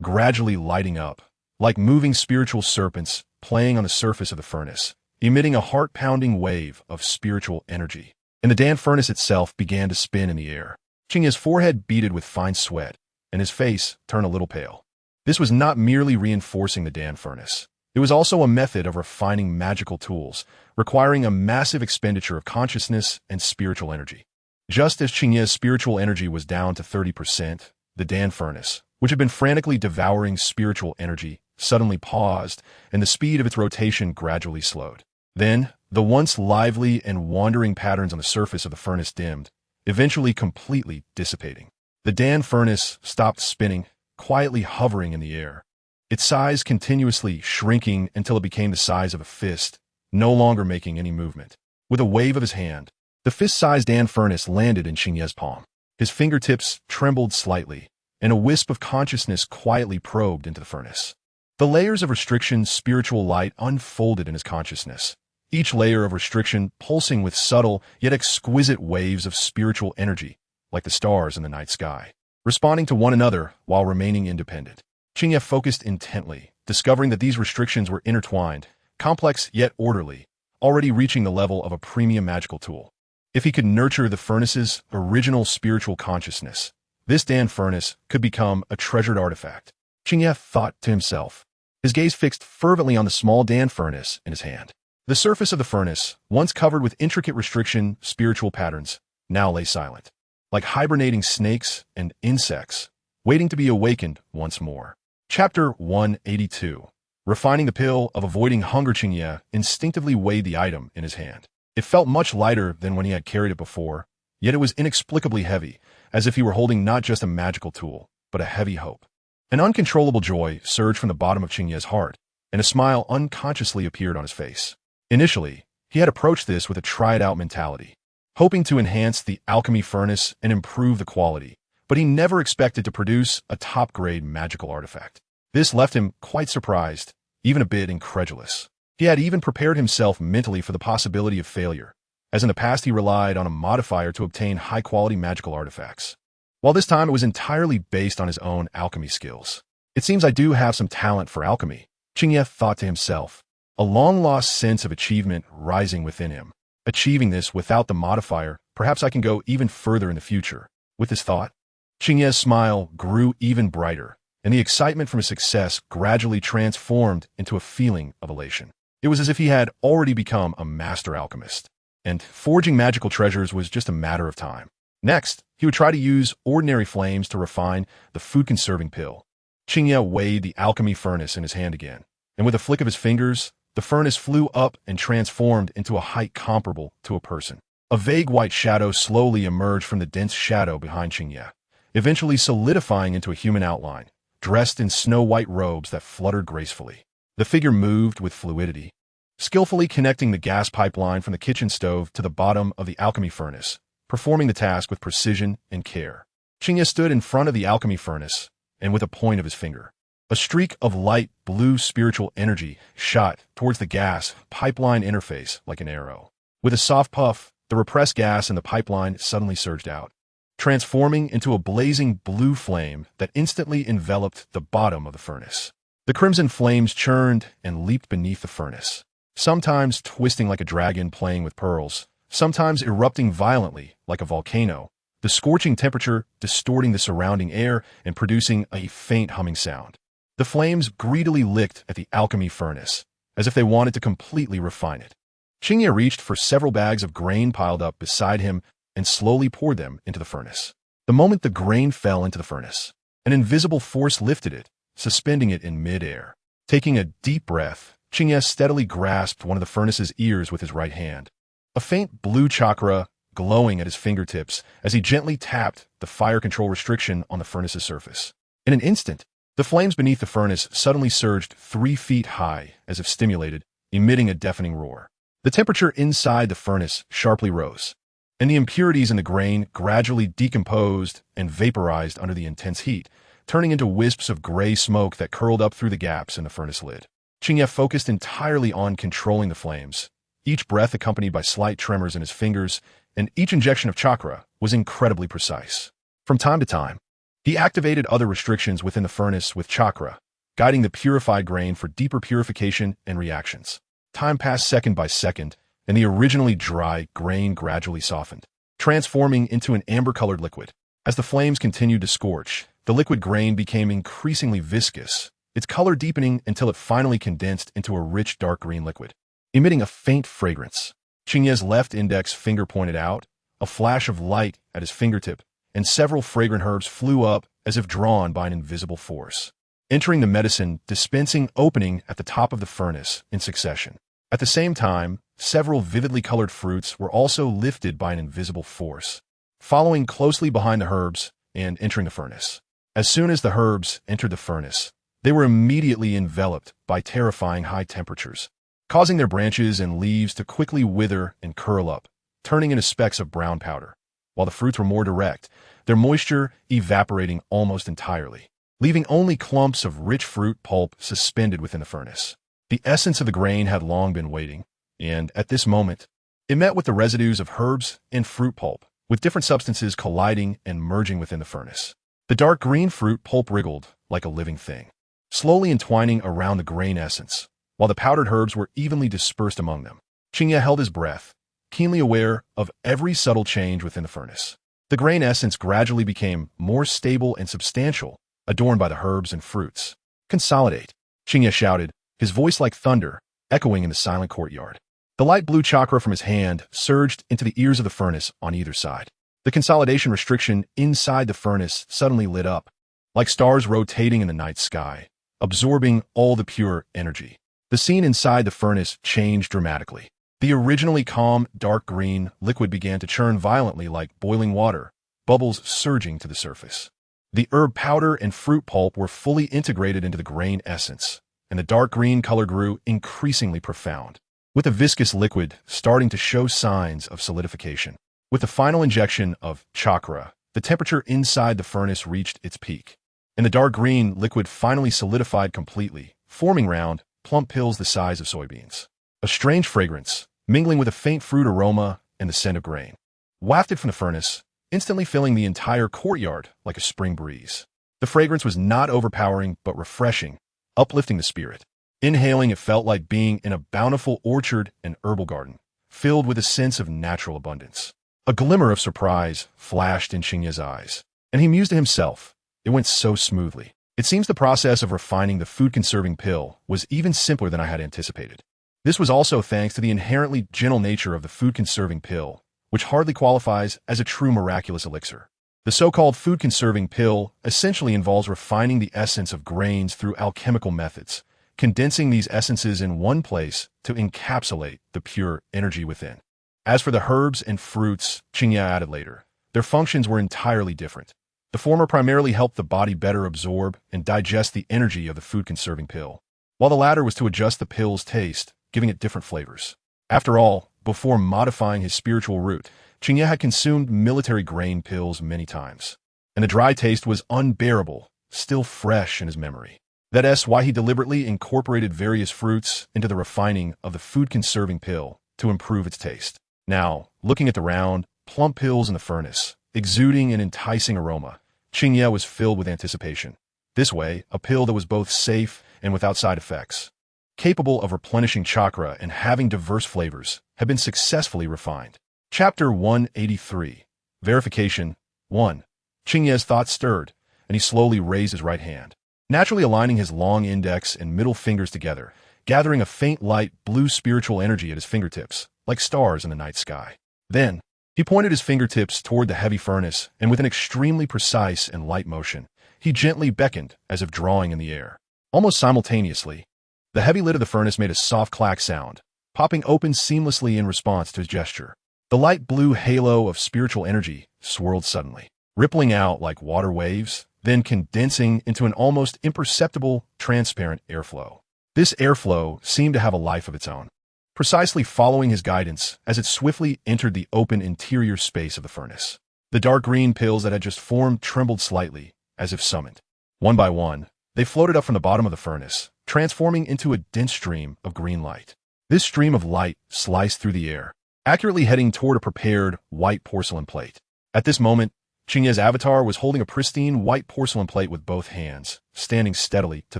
gradually lighting up, like moving spiritual serpents playing on the surface of the furnace, emitting a heart-pounding wave of spiritual energy. And the Dan furnace itself began to spin in the air. Qingye's forehead beaded with fine sweat, and his face turned a little pale. This was not merely reinforcing the Dan furnace. It was also a method of refining magical tools, requiring a massive expenditure of consciousness and spiritual energy. Just as Qingye's spiritual energy was down to 30%, the Dan furnace, which had been frantically devouring spiritual energy, suddenly paused, and the speed of its rotation gradually slowed. Then, the once lively and wandering patterns on the surface of the furnace dimmed, eventually completely dissipating. The Dan furnace stopped spinning, quietly hovering in the air, its size continuously shrinking until it became the size of a fist, no longer making any movement. With a wave of his hand, the fist-sized Dan furnace landed in Qingye's palm. His fingertips trembled slightly, and a wisp of consciousness quietly probed into the furnace. The layers of restriction's spiritual light unfolded in his consciousness, each layer of restriction pulsing with subtle yet exquisite waves of spiritual energy, like the stars in the night sky, responding to one another while remaining independent. Qingye focused intently, discovering that these restrictions were intertwined, complex yet orderly, already reaching the level of a premium magical tool. If he could nurture the furnace's original spiritual consciousness, this Dan furnace could become a treasured artifact. Qingye thought to himself, his gaze fixed fervently on the small Dan furnace in his hand. The surface of the furnace, once covered with intricate restriction spiritual patterns, now lay silent, like hibernating snakes and insects, waiting to be awakened once more. Chapter 182. Refining the pill of avoiding hunger. Qingye instinctively weighed the item in his hand. It felt much lighter than when he had carried it before, yet it was inexplicably heavy, as if he were holding not just a magical tool, but a heavy hope. An uncontrollable joy surged from the bottom of Qingye's heart, and a smile unconsciously appeared on his face. Initially, he had approached this with a try-it-out mentality, hoping to enhance the alchemy furnace and improve the quality, but he never expected to produce a top-grade magical artifact. This left him quite surprised, even a bit incredulous. He had even prepared himself mentally for the possibility of failure, as in the past he relied on a modifier to obtain high-quality magical artifacts. While this time it was entirely based on his own alchemy skills. It seems I do have some talent for alchemy, Qingye thought to himself, a long-lost sense of achievement rising within him. Achieving this without the modifier, perhaps I can go even further in the future. With this thought, Qingye's smile grew even brighter, and the excitement from his success gradually transformed into a feeling of elation. It was as if he had already become a master alchemist, and forging magical treasures was just a matter of time. Next, he would try to use ordinary flames to refine the food-conserving pill. Qingye weighed the alchemy furnace in his hand again, and with a flick of his fingers, the furnace flew up and transformed into a height comparable to a person. A vague white shadow slowly emerged from the dense shadow behind Qingye, eventually solidifying into a human outline, dressed in snow-white robes that fluttered gracefully. The figure moved with fluidity, skillfully connecting the gas pipeline from the kitchen stove to the bottom of the alchemy furnace, performing the task with precision and care. Qingye stood in front of the alchemy furnace, and with a point of his finger, a streak of light blue spiritual energy shot towards the gas pipeline interface like an arrow. With a soft puff, the repressed gas in the pipeline suddenly surged out, transforming into a blazing blue flame that instantly enveloped the bottom of the furnace. The crimson flames churned and leaped beneath the furnace, sometimes twisting like a dragon playing with pearls, sometimes erupting violently like a volcano, the scorching temperature distorting the surrounding air and producing a faint humming sound. The flames greedily licked at the alchemy furnace, as if they wanted to completely refine it. Qingye reached for several bags of grain piled up beside him and slowly poured them into the furnace. The moment the grain fell into the furnace, an invisible force lifted it, suspending it in mid-air. Taking a deep breath, Qingye steadily grasped one of the furnace's ears with his right hand. A faint blue chakra glowing at his fingertips as he gently tapped the fire control restriction on the furnace's surface. In an instant, the flames beneath the furnace suddenly surged 3 feet high, as if stimulated, emitting a deafening roar. The temperature inside the furnace sharply rose, and the impurities in the grain gradually decomposed and vaporized under the intense heat, turning into wisps of gray smoke that curled up through the gaps in the furnace lid. Qingye focused entirely on controlling the flames, each breath accompanied by slight tremors in his fingers, and each injection of chakra was incredibly precise. From time to time, he activated other restrictions within the furnace with chakra, guiding the purified grain for deeper purification and reactions. Time passed second by second, and the originally dry grain gradually softened, transforming into an amber-colored liquid. As the flames continued to scorch, the liquid grain became increasingly viscous, its color deepening until it finally condensed into a rich dark green liquid, emitting a faint fragrance. Qingye's left index finger pointed out, a flash of light at his fingertip, and several fragrant herbs flew up as if drawn by an invisible force, entering the medicine dispensing opening at the top of the furnace in succession. At the same time, several vividly colored fruits were also lifted by an invisible force, following closely behind the herbs and entering the furnace. As soon as the herbs entered the furnace, they were immediately enveloped by terrifying high temperatures, causing their branches and leaves to quickly wither and curl up, turning into specks of brown powder, while the fruits were more direct, their moisture evaporating almost entirely, leaving only clumps of rich fruit pulp suspended within the furnace. The essence of the grain had long been waiting, and at this moment, it met with the residues of herbs and fruit pulp, with different substances colliding and merging within the furnace. The dark green fruit pulp wriggled like a living thing, slowly entwining around the grain essence, while the powdered herbs were evenly dispersed among them. Qingye held his breath, keenly aware of every subtle change within the furnace. The grain essence gradually became more stable and substantial, adorned by the herbs and fruits. "Consolidate," Qingye shouted, his voice like thunder, echoing in the silent courtyard. The light blue chakra from his hand surged into the ears of the furnace on either side. The consolidation restriction inside the furnace suddenly lit up, like stars rotating in the night sky, absorbing all the pure energy. The scene inside the furnace changed dramatically. The originally calm, dark green liquid began to churn violently like boiling water, bubbles surging to the surface. The herb powder and fruit pulp were fully integrated into the grain essence, and the dark green color grew increasingly profound, with the viscous liquid starting to show signs of solidification. With the final injection of chakra, the temperature inside the furnace reached its peak, and the dark green liquid finally solidified completely, forming round, plump pills the size of soybeans. A strange fragrance, mingling with a faint fruit aroma and the scent of grain, wafted from the furnace, instantly filling the entire courtyard like a spring breeze. The fragrance was not overpowering but refreshing, uplifting the spirit. Inhaling, it felt like being in a bountiful orchard and herbal garden, filled with a sense of natural abundance. A glimmer of surprise flashed in Qingye's eyes, and he mused to himself, it went so smoothly. It seems the process of refining the food-conserving pill was even simpler than I had anticipated. This was also thanks to the inherently gentle nature of the food-conserving pill, which hardly qualifies as a true miraculous elixir. The so-called food-conserving pill essentially involves refining the essence of grains through alchemical methods, condensing these essences in one place to encapsulate the pure energy within. As for the herbs and fruits, Qingye added later, their functions were entirely different. The former primarily helped the body better absorb and digest the energy of the food-conserving pill, while the latter was to adjust the pill's taste, giving it different flavors. After all, before modifying his spiritual root, Qingye had consumed military grain pills many times, and the dry taste was unbearable, still fresh in his memory. That's why he deliberately incorporated various fruits into the refining of the food-conserving pill to improve its taste. Now, looking at the round, plump pills in the furnace, exuding an enticing aroma, Qingye was filled with anticipation. This way, a pill that was both safe and without side effects, capable of replenishing chakra and having diverse flavors, had been successfully refined. Chapter 183. Verification 1. Qingye's thoughts stirred, and he slowly raised his right hand, naturally aligning his long index and middle fingers together, gathering a faint light blue spiritual energy at his fingertips, like stars in the night sky. Then, he pointed his fingertips toward the heavy furnace, and with an extremely precise and light motion, he gently beckoned as if drawing in the air. Almost simultaneously, the heavy lid of the furnace made a soft clack sound, popping open seamlessly in response to his gesture. The light blue halo of spiritual energy swirled suddenly, rippling out like water waves, then condensing into an almost imperceptible, transparent airflow. This airflow seemed to have a life of its own, precisely following his guidance as it swiftly entered the open interior space of the furnace. The dark green pills that had just formed trembled slightly, as if summoned. One by one, they floated up from the bottom of the furnace, transforming into a dense stream of green light. This stream of light sliced through the air, accurately heading toward a prepared white porcelain plate. At this moment, Qingye's avatar was holding a pristine white porcelain plate with both hands, standing steadily to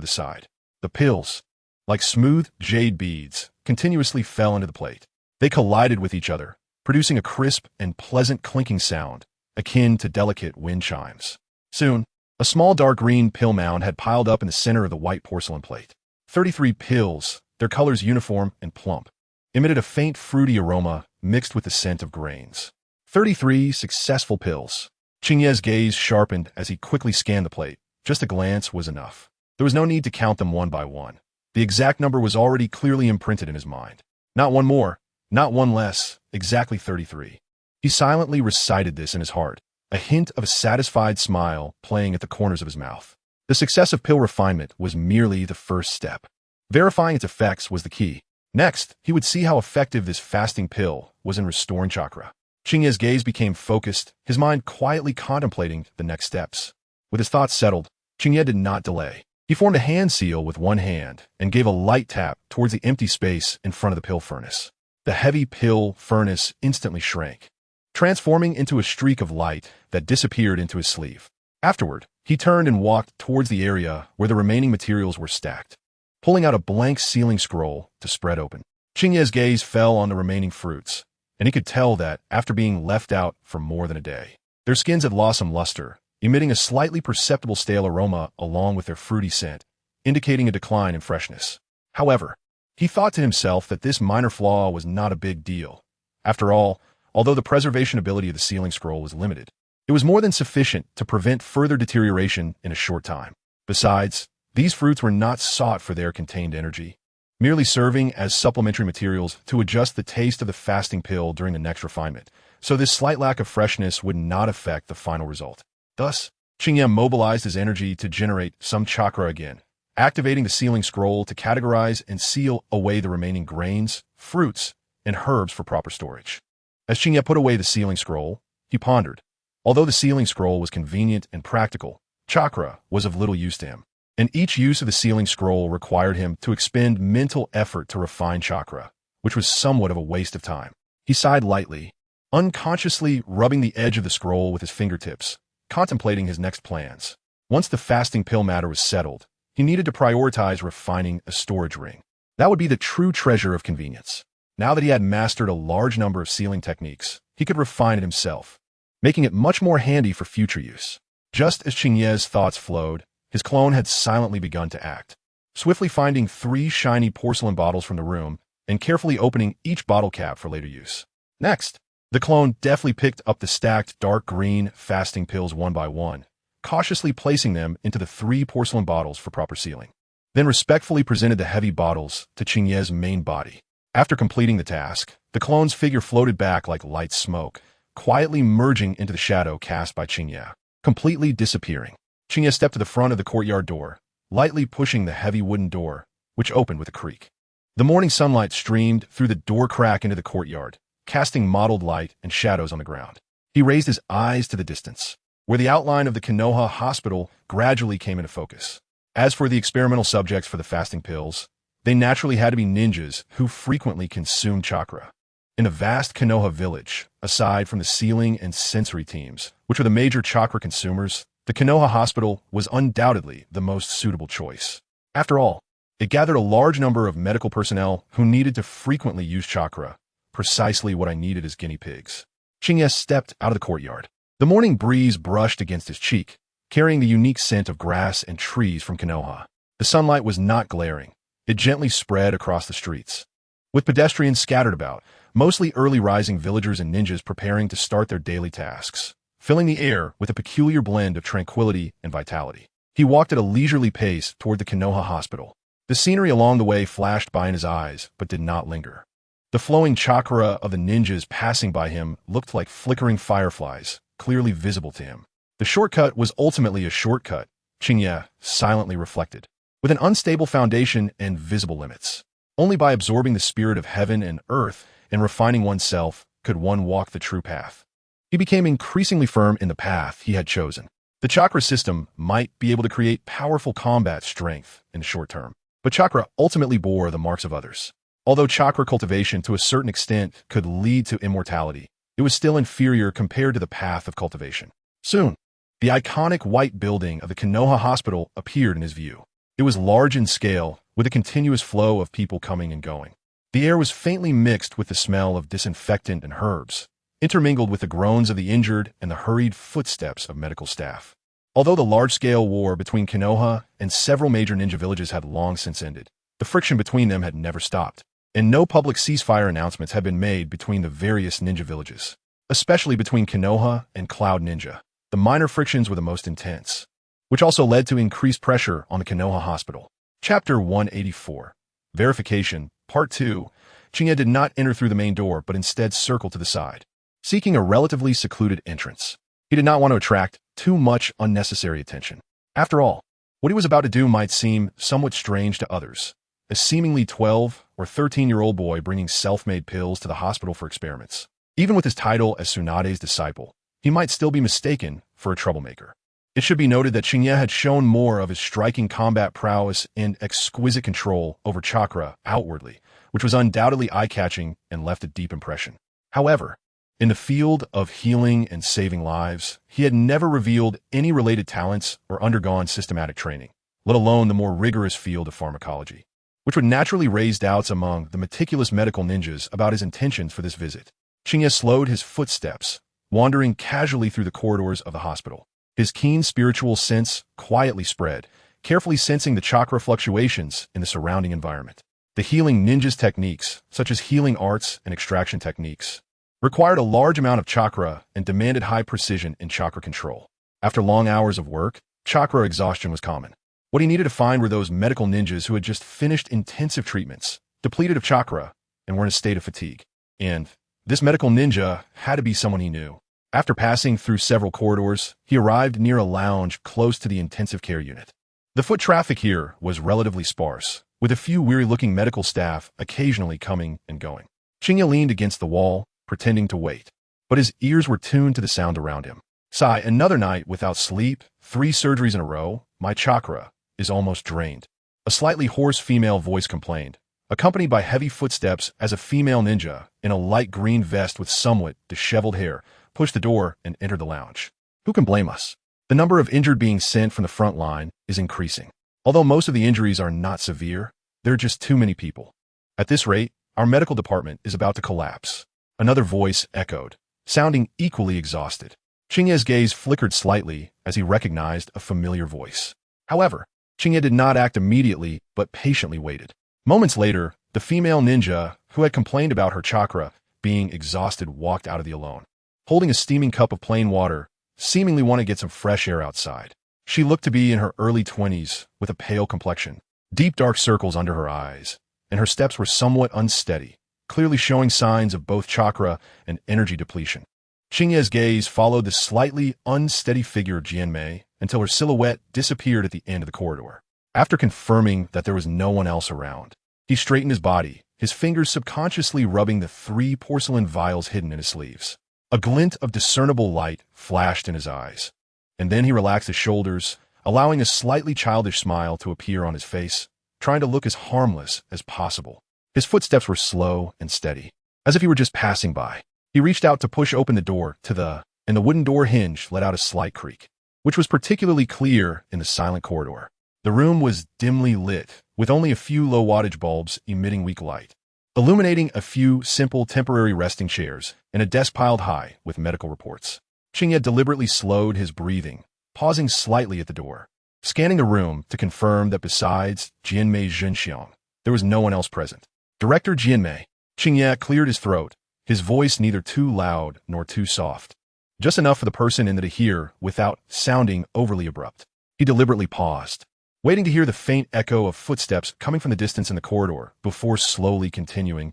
the side. The pills, like smooth jade beads, continuously fell into the plate. They collided with each other, producing a crisp and pleasant clinking sound, akin to delicate wind chimes. Soon, a small dark green pill mound had piled up in the center of the white porcelain plate. 33 pills, their colors uniform and plump, emitted a faint fruity aroma mixed with the scent of grains. 33 successful pills. Qingye's gaze sharpened as he quickly scanned the plate. Just a glance was enough. There was no need to count them one by one. The exact number was already clearly imprinted in his mind. Not one more, not one less, exactly 33. He silently recited this in his heart, a hint of a satisfied smile playing at the corners of his mouth. The success of pill refinement was merely the first step. Verifying its effects was the key. Next, he would see how effective this fasting pill was in restoring chakra. Qingye's gaze became focused, his mind quietly contemplating the next steps. With his thoughts settled, Qingye did not delay. He formed a hand seal with one hand and gave a light tap towards the empty space in front of the pill furnace. The heavy pill furnace instantly shrank, transforming into a streak of light that disappeared into his sleeve. Afterward, he turned and walked towards the area where the remaining materials were stacked, pulling out a blank sealing scroll to spread open. Qingye's gaze fell on the remaining fruits, and he could tell that, after being left out for more than a day, their skins had lost some luster, emitting a slightly perceptible stale aroma along with their fruity scent, indicating a decline in freshness. However, he thought to himself that this minor flaw was not a big deal. After all, although the preservation ability of the sealing scroll was limited, it was more than sufficient to prevent further deterioration in a short time. Besides, these fruits were not sought for their contained energy, merely serving as supplementary materials to adjust the taste of the fasting pill during the next refinement, so this slight lack of freshness would not affect the final result. Thus, Qingye mobilized his energy to generate some chakra again, activating the sealing scroll to categorize and seal away the remaining grains, fruits, and herbs for proper storage. As Qingye put away the sealing scroll, he pondered. Although the sealing scroll was convenient and practical, chakra was of little use to him, and each use of the sealing scroll required him to expend mental effort to refine chakra, which was somewhat of a waste of time. He sighed lightly, unconsciously rubbing the edge of the scroll with his fingertips, contemplating his next plans. Once the fasting pill matter was settled, he needed to prioritize refining a storage ring. That would be the true treasure of convenience. Now that he had mastered a large number of sealing techniques, he could refine it himself, making it much more handy for future use. Just as Qingye's thoughts flowed, his clone had silently begun to act, swiftly finding 3 shiny porcelain bottles from the room and carefully opening each bottle cap for later use. Next, the clone deftly picked up the stacked dark green fasting pills one by one, cautiously placing them into the 3 porcelain bottles for proper sealing. Then respectfully presented the heavy bottles to Qingye's main body. After completing the task, the clone's figure floated back like light smoke, quietly merging into the shadow cast by Qingye, completely disappearing. Qingye stepped to the front of the courtyard door, lightly pushing the heavy wooden door, which opened with a creak. The morning sunlight streamed through the door crack into the courtyard, casting mottled light and shadows on the ground. He raised his eyes to the distance, where the outline of the Konoha hospital gradually came into focus. As for the experimental subjects for the fasting pills, they naturally had to be ninjas who frequently consumed chakra. In the vast Konoha village, aside from the sealing and sensory teams, which were the major chakra consumers, the Konoha hospital was undoubtedly the most suitable choice. After all, it gathered a large number of medical personnel who needed to frequently use chakra, precisely what I needed as guinea pigs. Qingye stepped out of the courtyard. The morning breeze brushed against his cheek, carrying the unique scent of grass and trees from Konoha. The sunlight was not glaring. It gently spread across the streets, with pedestrians scattered about, mostly early-rising villagers and ninjas preparing to start their daily tasks, filling the air with a peculiar blend of tranquility and vitality. He walked at a leisurely pace toward the Konoha hospital. The scenery along the way flashed by in his eyes, but did not linger. The flowing chakra of the ninjas passing by him looked like flickering fireflies, clearly visible to him. The shortcut was ultimately a shortcut, Qingye silently reflected, with an unstable foundation and visible limits. Only by absorbing the spirit of heaven and earth and refining oneself could one walk the true path. He became increasingly firm in the path he had chosen. The chakra system might be able to create powerful combat strength in the short term, but chakra ultimately bore the marks of others. Although chakra cultivation to a certain extent could lead to immortality, it was still inferior compared to the path of cultivation. Soon, the iconic white building of the Konoha hospital appeared in his view. It was large in scale, with a continuous flow of people coming and going. The air was faintly mixed with the smell of disinfectant and herbs, intermingled with the groans of the injured and the hurried footsteps of medical staff. Although the large-scale war between Konoha and several major ninja villages had long since ended, the friction between them had never stopped, and no public ceasefire announcements had been made between the various ninja villages. Especially between Konoha and Cloud Ninja, the minor frictions were the most intense, which also led to increased pressure on the Konoha hospital. Chapter 184. Verification, Part 2. Qingye did not enter through the main door, but instead circled to the side, seeking a relatively secluded entrance. He did not want to attract too much unnecessary attention. After all, what he was about to do might seem somewhat strange to others. A seemingly 12 or 13-year-old boy bringing self-made pills to the hospital for experiments. Even with his title as Tsunade's disciple, he might still be mistaken for a troublemaker. It should be noted that Qingye had shown more of his striking combat prowess and exquisite control over chakra outwardly, which was undoubtedly eye-catching and left a deep impression. However, in the field of healing and saving lives, he had never revealed any related talents or undergone systematic training, let alone the more rigorous field of pharmacology, which would naturally raise doubts among the meticulous medical ninjas about his intentions for this visit. Qingye slowed his footsteps, wandering casually through the corridors of the hospital. His keen spiritual sense quietly spread, carefully sensing the chakra fluctuations in the surrounding environment. The healing ninjas' techniques, such as healing arts and extraction techniques, required a large amount of chakra and demanded high precision in chakra control. After long hours of work, chakra exhaustion was common. What he needed to find were those medical ninjas who had just finished intensive treatments, depleted of chakra, and were in a state of fatigue. And this medical ninja had to be someone he knew. After passing through several corridors, he arrived near a lounge close to the intensive care unit. The foot traffic here was relatively sparse, with a few weary-looking medical staff occasionally coming and going. Qingye leaned against the wall, pretending to wait, but his ears were tuned to the sound around him. Sigh, another night without sleep, 3 surgeries in a row, my chakra is almost drained. A slightly hoarse female voice complained, accompanied by heavy footsteps as a female ninja in a light green vest with somewhat disheveled hair pushed the door and entered the lounge. Who can blame us? The number of injured being sent from the front line is increasing. Although most of the injuries are not severe, there are just too many people. At this rate, our medical department is about to collapse. Another voice echoed, sounding equally exhausted. Qingye's gaze flickered slightly as he recognized a familiar voice. However, Qingye did not act immediately, but patiently waited. Moments later, the female ninja, who had complained about her chakra being exhausted, walked out of the alone, holding a steaming cup of plain water, seemingly wanting to get some fresh air outside. She looked to be in her early 20s, with a pale complexion, deep dark circles under her eyes, and her steps were somewhat unsteady, clearly showing signs of both chakra and energy depletion. Qingye's gaze followed the slightly unsteady figure of Jianmei until her silhouette disappeared at the end of the corridor. After confirming that there was no one else around, he straightened his body, his fingers subconsciously rubbing the 3 porcelain vials hidden in his sleeves. A glint of discernible light flashed in his eyes, and then he relaxed his shoulders, allowing a slightly childish smile to appear on his face, trying to look as harmless as possible. His footsteps were slow and steady, as if he were just passing by. He reached out to push open the door and the wooden door hinge let out a slight creak, which was particularly clear in the silent corridor. The room was dimly lit, with only a few low-wattage bulbs emitting weak light, illuminating a few simple temporary resting chairs and a desk piled high with medical reports. Qingye deliberately slowed his breathing, pausing slightly at the door, scanning the room to confirm that besides Jianmei Zhenxiang, there was no one else present. Director Jianmei. Qingye cleared his throat, his voice neither too loud nor too soft, just enough for the person in there to hear without sounding overly abrupt. He deliberately paused, waiting to hear the faint echo of footsteps coming from the distance in the corridor before slowly continuing,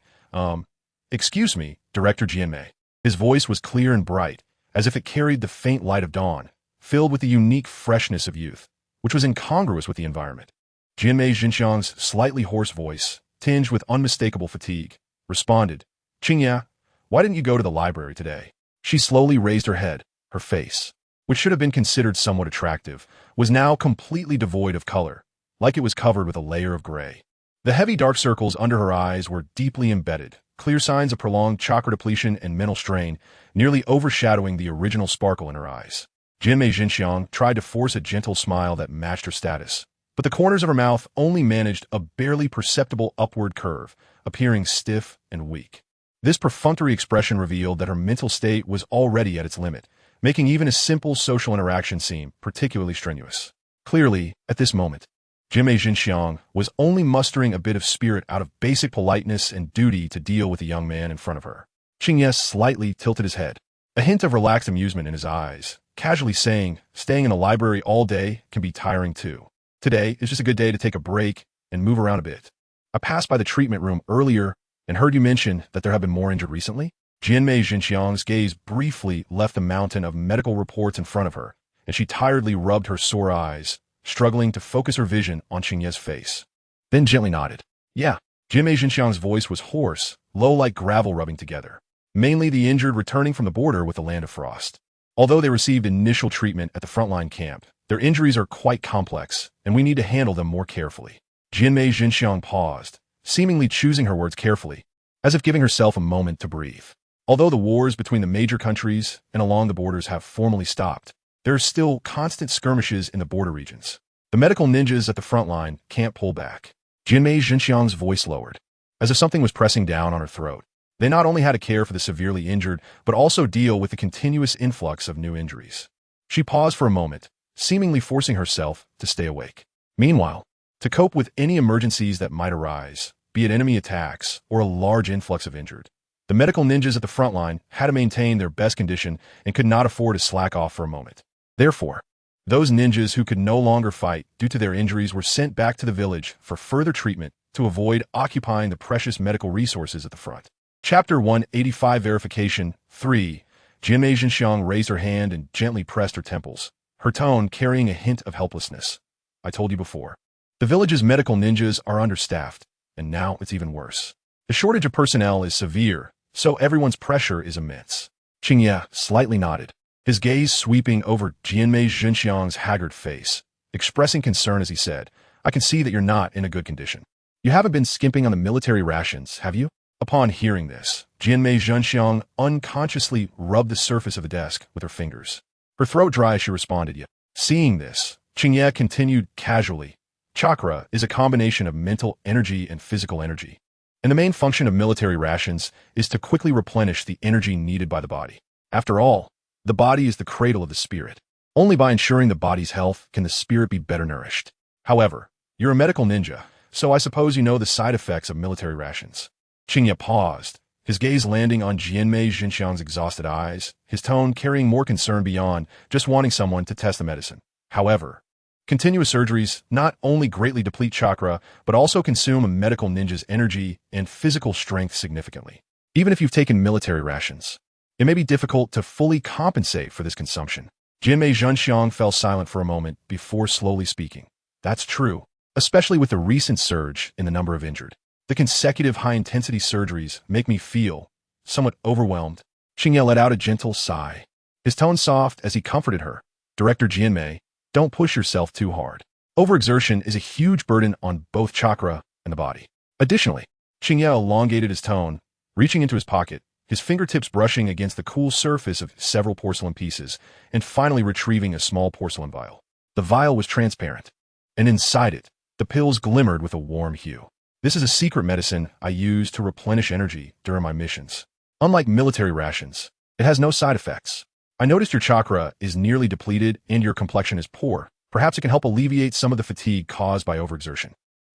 "Excuse me, Director Jianmei." His voice was clear and bright, as if it carried the faint light of dawn, filled with the unique freshness of youth, which was incongruous with the environment. Jianmei Xinxiang's slightly hoarse voice, tinged with unmistakable fatigue, responded, "Qingye, why didn't you go to the library today?" She slowly raised her head. Her face, which should have been considered somewhat attractive, was now completely devoid of color, like it was covered with a layer of gray. The heavy dark circles under her eyes were deeply embedded, clear signs of prolonged chakra depletion and mental strain, nearly overshadowing the original sparkle in her eyes. Jianmei Xinxiang tried to force a gentle smile that matched her status, but the corners of her mouth only managed a barely perceptible upward curve, appearing stiff and weak. This perfunctory expression revealed that her mental state was already at its limit, making even a simple social interaction seem particularly strenuous. Clearly, at this moment, Jianmei Xinxiang was only mustering a bit of spirit out of basic politeness and duty to deal with the young man in front of her. Qingye slightly tilted his head, a hint of relaxed amusement in his eyes, casually saying, "Staying in the library all day can be tiring too. Today is just a good day to take a break and move around a bit. I passed by the treatment room earlier and heard you mention that there have been more injured recently." Jianmei Xinxiang's gaze briefly left the mountain of medical reports in front of her, and she tiredly rubbed her sore eyes, struggling to focus her vision on Qingye's face. Then gently nodded. "Yeah." Jianmei Xinxiang's voice was hoarse, low like gravel rubbing together. Mainly the injured returning from the border with the Land of Frost. Although they received initial treatment at the frontline camp, their injuries are quite complex, and we need to handle them more carefully. Jianmei Xinxiang paused, seemingly choosing her words carefully, as if giving herself a moment to breathe. Although the wars between the major countries and along the borders have formally stopped, there are still constant skirmishes in the border regions. The medical ninjas at the front line can't pull back. Jianmei Xinxiang's voice lowered, as if something was pressing down on her throat. They not only had to care for the severely injured, but also deal with the continuous influx of new injuries. She paused for a moment, seemingly forcing herself to stay awake. Meanwhile, to cope with any emergencies that might arise, be it enemy attacks or a large influx of injured, the medical ninjas at the front line had to maintain their best condition and could not afford to slack off for a moment. Therefore, those ninjas who could no longer fight due to their injuries were sent back to the village for further treatment to avoid occupying the precious medical resources at the front. Chapter 185 Verification 3. Jianmei Xinxiang raised her hand and gently pressed her temples, her tone carrying a hint of helplessness. "I told you before. The village's medical ninjas are understaffed, and now it's even worse. The shortage of personnel is severe, so everyone's pressure is immense." Qingye slightly nodded, his gaze sweeping over Jianmei Xinxiang's haggard face, expressing concern as he said, "I can see that you're not in a good condition. You haven't been skimping on the military rations, have you?" Upon hearing this, Jianmei Xinxiang unconsciously rubbed the surface of the desk with her fingers. Her throat dry as she responded, "Yeah." Seeing this, Qingye continued casually, "Chakra is a combination of mental energy and physical energy, and the main function of military rations is to quickly replenish the energy needed by the body. After all, the body is the cradle of the spirit. Only by ensuring the body's health can the spirit be better nourished. However, you're a medical ninja, so I suppose you know the side effects of military rations." Qingye paused, his gaze landing on Jianmei Xinxiang's exhausted eyes, his tone carrying more concern beyond just wanting someone to test the medicine. "However, continuous surgeries not only greatly deplete chakra, but also consume a medical ninja's energy and physical strength significantly. Even if you've taken military rations, it may be difficult to fully compensate for this consumption." Jianmei Xinxiang fell silent for a moment before slowly speaking. "That's true, especially with the recent surge in the number of injured. The consecutive high-intensity surgeries make me feel somewhat overwhelmed." Qingye let out a gentle sigh, his tone soft as he comforted her. "Director Jianmei, don't push yourself too hard. Overexertion is a huge burden on both chakra and the body." Additionally, Qingye elongated his tone, reaching into his pocket, his fingertips brushing against the cool surface of several porcelain pieces, and finally retrieving a small porcelain vial. The vial was transparent, and inside it, the pills glimmered with a warm hue. "This is a secret medicine I use to replenish energy during my missions. Unlike military rations, it has no side effects. I noticed your chakra is nearly depleted and your complexion is poor. Perhaps it can help alleviate some of the fatigue caused by overexertion."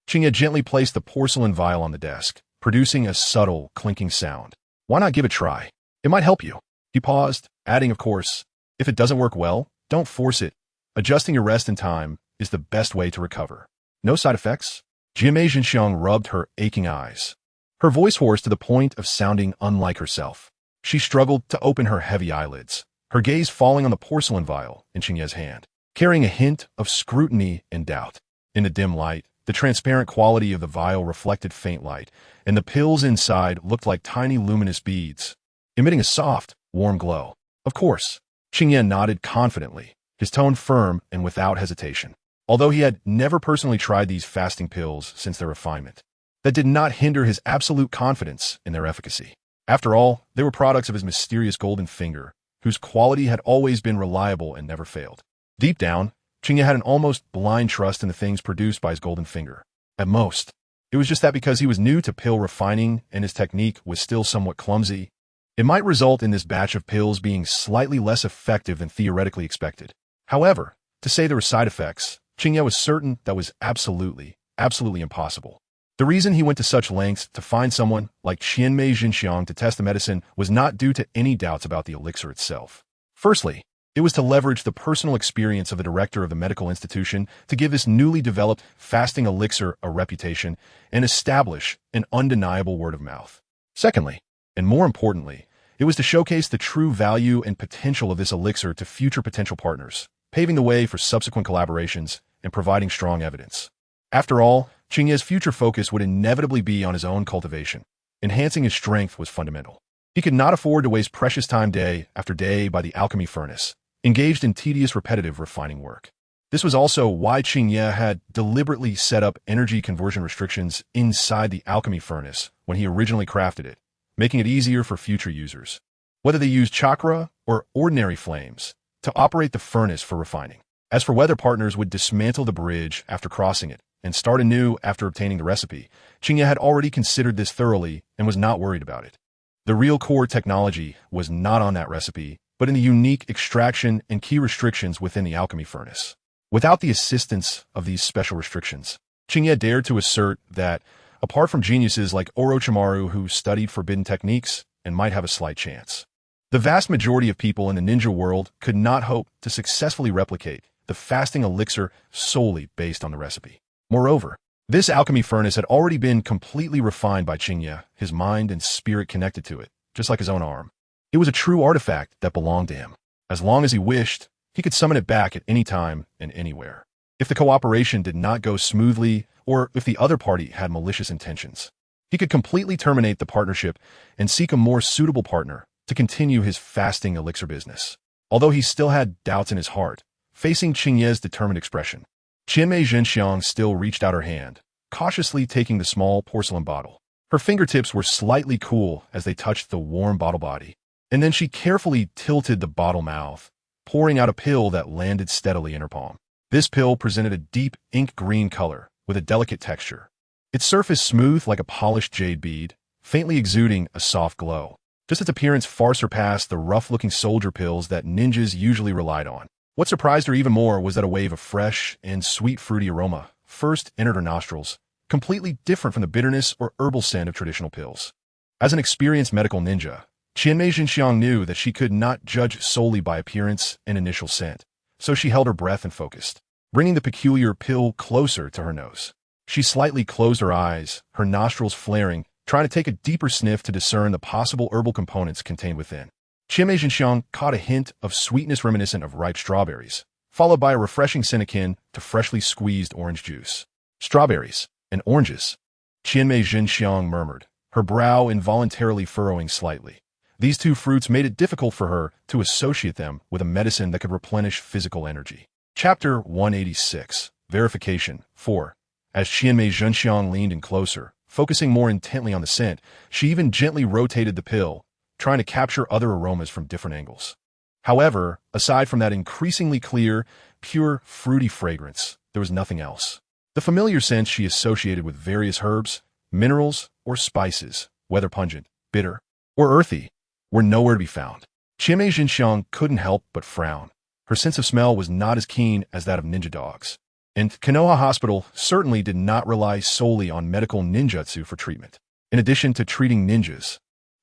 Qingye gently placed the porcelain vial on the desk, producing a subtle, clinking sound. "Why not give it a try? It might help you." He paused, adding, "Of course, if it doesn't work well, don't force it. Adjusting your rest and time is the best way to recover." "No side effects?" Jianmei Xinxiang rubbed her aching eyes. her voice hoarse to the point of sounding unlike herself. She struggled to open her heavy eyelids, her gaze falling on the porcelain vial in Qingye's hand, carrying a hint of scrutiny and doubt. In the dim light, the transparent quality of the vial reflected faint light, and the pills inside looked like tiny luminous beads, emitting a soft, warm glow. Of course, Qingye nodded confidently, his tone firm and without hesitation. Although he had never personally tried these fasting pills since their refinement, that did not hinder his absolute confidence in their efficacy. After all, they were products of his mysterious golden finger, whose quality had always been reliable and never failed. Deep down, Qingye had an almost blind trust in the things produced by his golden finger. At most, it was just that because he was new to pill refining and his technique was still somewhat clumsy, it might result in this batch of pills being slightly less effective than theoretically expected. However, to say there were side effects, Qingye was certain that was absolutely impossible. The reason he went to such lengths to find someone like Qianmei Xinxiang to test the medicine was not due to any doubts about the elixir itself. Firstly, it was to leverage the personal experience of the director of the medical institution to give this newly developed fasting elixir a reputation and establish an undeniable word of mouth. Secondly, and more importantly, it was to showcase the true value and potential of this elixir to future potential partners, paving the way for subsequent collaborations and providing strong evidence. After all, Qingye's future focus would inevitably be on his own cultivation. Enhancing his strength was fundamental. He could not afford to waste precious time day after day by the alchemy furnace, engaged in tedious repetitive refining work. This was also why Qingye had deliberately set up energy conversion restrictions inside the alchemy furnace when he originally crafted it, making it easier for future users, whether they used chakra or ordinary flames, to operate the furnace for refining. As for whether partners would dismantle the bridge after crossing it and start anew after obtaining the recipe, Qingye had already considered this thoroughly and was not worried about it. The real core technology was not on that recipe, but in the unique extraction and key restrictions within the alchemy furnace. Without the assistance of these special restrictions, Qingye dared to assert that, apart from geniuses like Orochimaru who studied forbidden techniques and might have a slight chance, the vast majority of people in the ninja world could not hope to successfully replicate the fasting elixir solely based on the recipe. Moreover, this alchemy furnace had already been completely refined by Qingye, his mind and spirit connected to it, just like his own arm. It was a true artifact that belonged to him. As long as he wished, he could summon it back at any time and anywhere. If the cooperation did not go smoothly, or if the other party had malicious intentions, he could completely terminate the partnership and seek a more suitable partner to continue his fasting elixir business. Although he still had doubts in his heart, facing Qingye's determined expression, Qianmei Zhenxiang still reached out her hand, cautiously taking the small porcelain bottle. Her fingertips were slightly cool as they touched the warm bottle body, and then she carefully tilted the bottle mouth, pouring out a pill that landed steadily in her palm. This pill presented a deep ink green color with a delicate texture, its surface smooth like a polished jade bead, faintly exuding a soft glow. Just its appearance far surpassed the rough-looking soldier pills that ninjas usually relied on. What surprised her even more was that a wave of fresh and sweet fruity aroma first entered her nostrils, completely different from the bitterness or herbal scent of traditional pills. As an experienced medical ninja, Qianmei Xinxiang knew that she could not judge solely by appearance and initial scent, so she held her breath and focused, bringing the peculiar pill closer to her nose. She slightly closed her eyes, her nostrils flaring, trying to take a deeper sniff to discern the possible herbal components contained within. Qianmei Zhenxiang caught a hint of sweetness reminiscent of ripe strawberries, followed by a refreshing scent akin to freshly squeezed orange juice. Strawberries and oranges, Qianmei Zhenxiang murmured, her brow involuntarily furrowing slightly. These two fruits made it difficult for her to associate them with a medicine that could replenish physical energy. Chapter 186, Verification 4. As Qianmei Zhenxiang leaned in closer, focusing more intently on the scent, she even gently rotated the pill, trying to capture other aromas from different angles. However, aside from that increasingly clear, pure, fruity fragrance, there was nothing else. The familiar scents she associated with various herbs, minerals, or spices, whether pungent, bitter, or earthy, were nowhere to be found. Qianmei Zhenxiang couldn't help but frown. Her sense of smell was not as keen as that of ninja dogs. And Konoha Hospital certainly did not rely solely on medical ninjutsu for treatment. In addition to treating ninjas,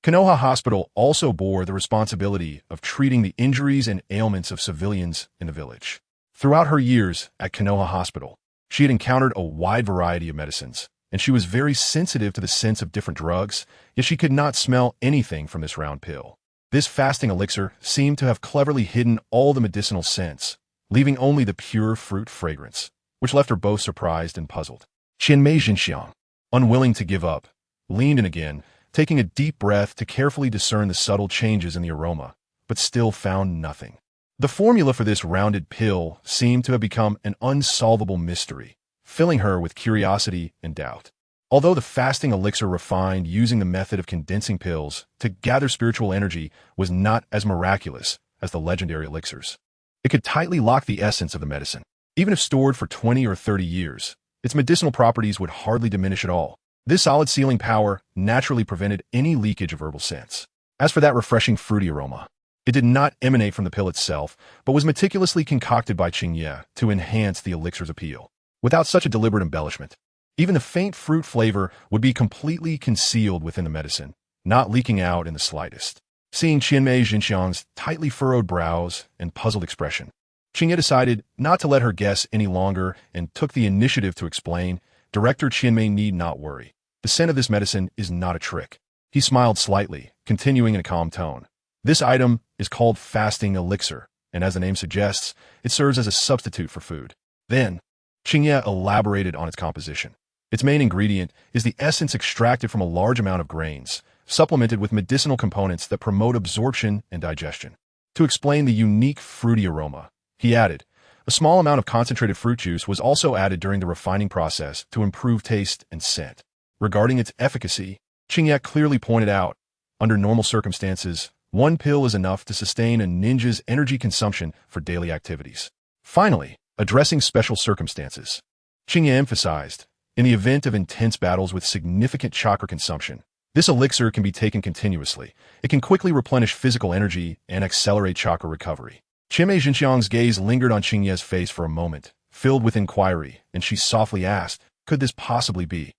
Konoha Hospital also bore the responsibility of treating the injuries and ailments of civilians in the village. Throughout her years at Konoha Hospital, she had encountered a wide variety of medicines, and she was very sensitive to the scents of different drugs, yet she could not smell anything from this round pill. This fasting elixir seemed to have cleverly hidden all the medicinal scents, leaving only the pure fruit fragrance, which left her both surprised and puzzled. Qingye Jinxiang, unwilling to give up, leaned in again, taking a deep breath to carefully discern the subtle changes in the aroma, but still found nothing. The formula for this rounded pill seemed to have become an unsolvable mystery, filling her with curiosity and doubt. Although the fasting elixir refined using the method of condensing pills to gather spiritual energy was not as miraculous as the legendary elixirs, it could tightly lock the essence of the medicine. Even if stored for 20 or 30 years, its medicinal properties would hardly diminish at all. This solid sealing power naturally prevented any leakage of herbal scents. As for that refreshing fruity aroma, it did not emanate from the pill itself, but was meticulously concocted by Qingye to enhance the elixir's appeal. Without such a deliberate embellishment, even the faint fruit flavor would be completely concealed within the medicine, not leaking out in the slightest. Seeing Qingye Jinxiang's tightly furrowed brows and puzzled expression, Qingye decided not to let her guess any longer and took the initiative to explain, "Director Qingye need not worry. The scent of this medicine is not a trick." He smiled slightly, continuing in a calm tone. "This item is called fasting elixir, and as the name suggests, it serves as a substitute for food." Then, Qingye elaborated on its composition. Its main ingredient is the essence extracted from a large amount of grains, supplemented with medicinal components that promote absorption and digestion. To explain the unique fruity aroma, he added, a small amount of concentrated fruit juice was also added during the refining process to improve taste and scent. Regarding its efficacy, Qingye clearly pointed out, under normal circumstances, one pill is enough to sustain a ninja's energy consumption for daily activities. Finally, addressing special circumstances, Qingye emphasized, in the event of intense battles with significant chakra consumption, this elixir can be taken continuously. It can quickly replenish physical energy and accelerate chakra recovery. Qingye Jinxiang's gaze lingered on Qingye's face for a moment, filled with inquiry, and she softly asked, could this possibly be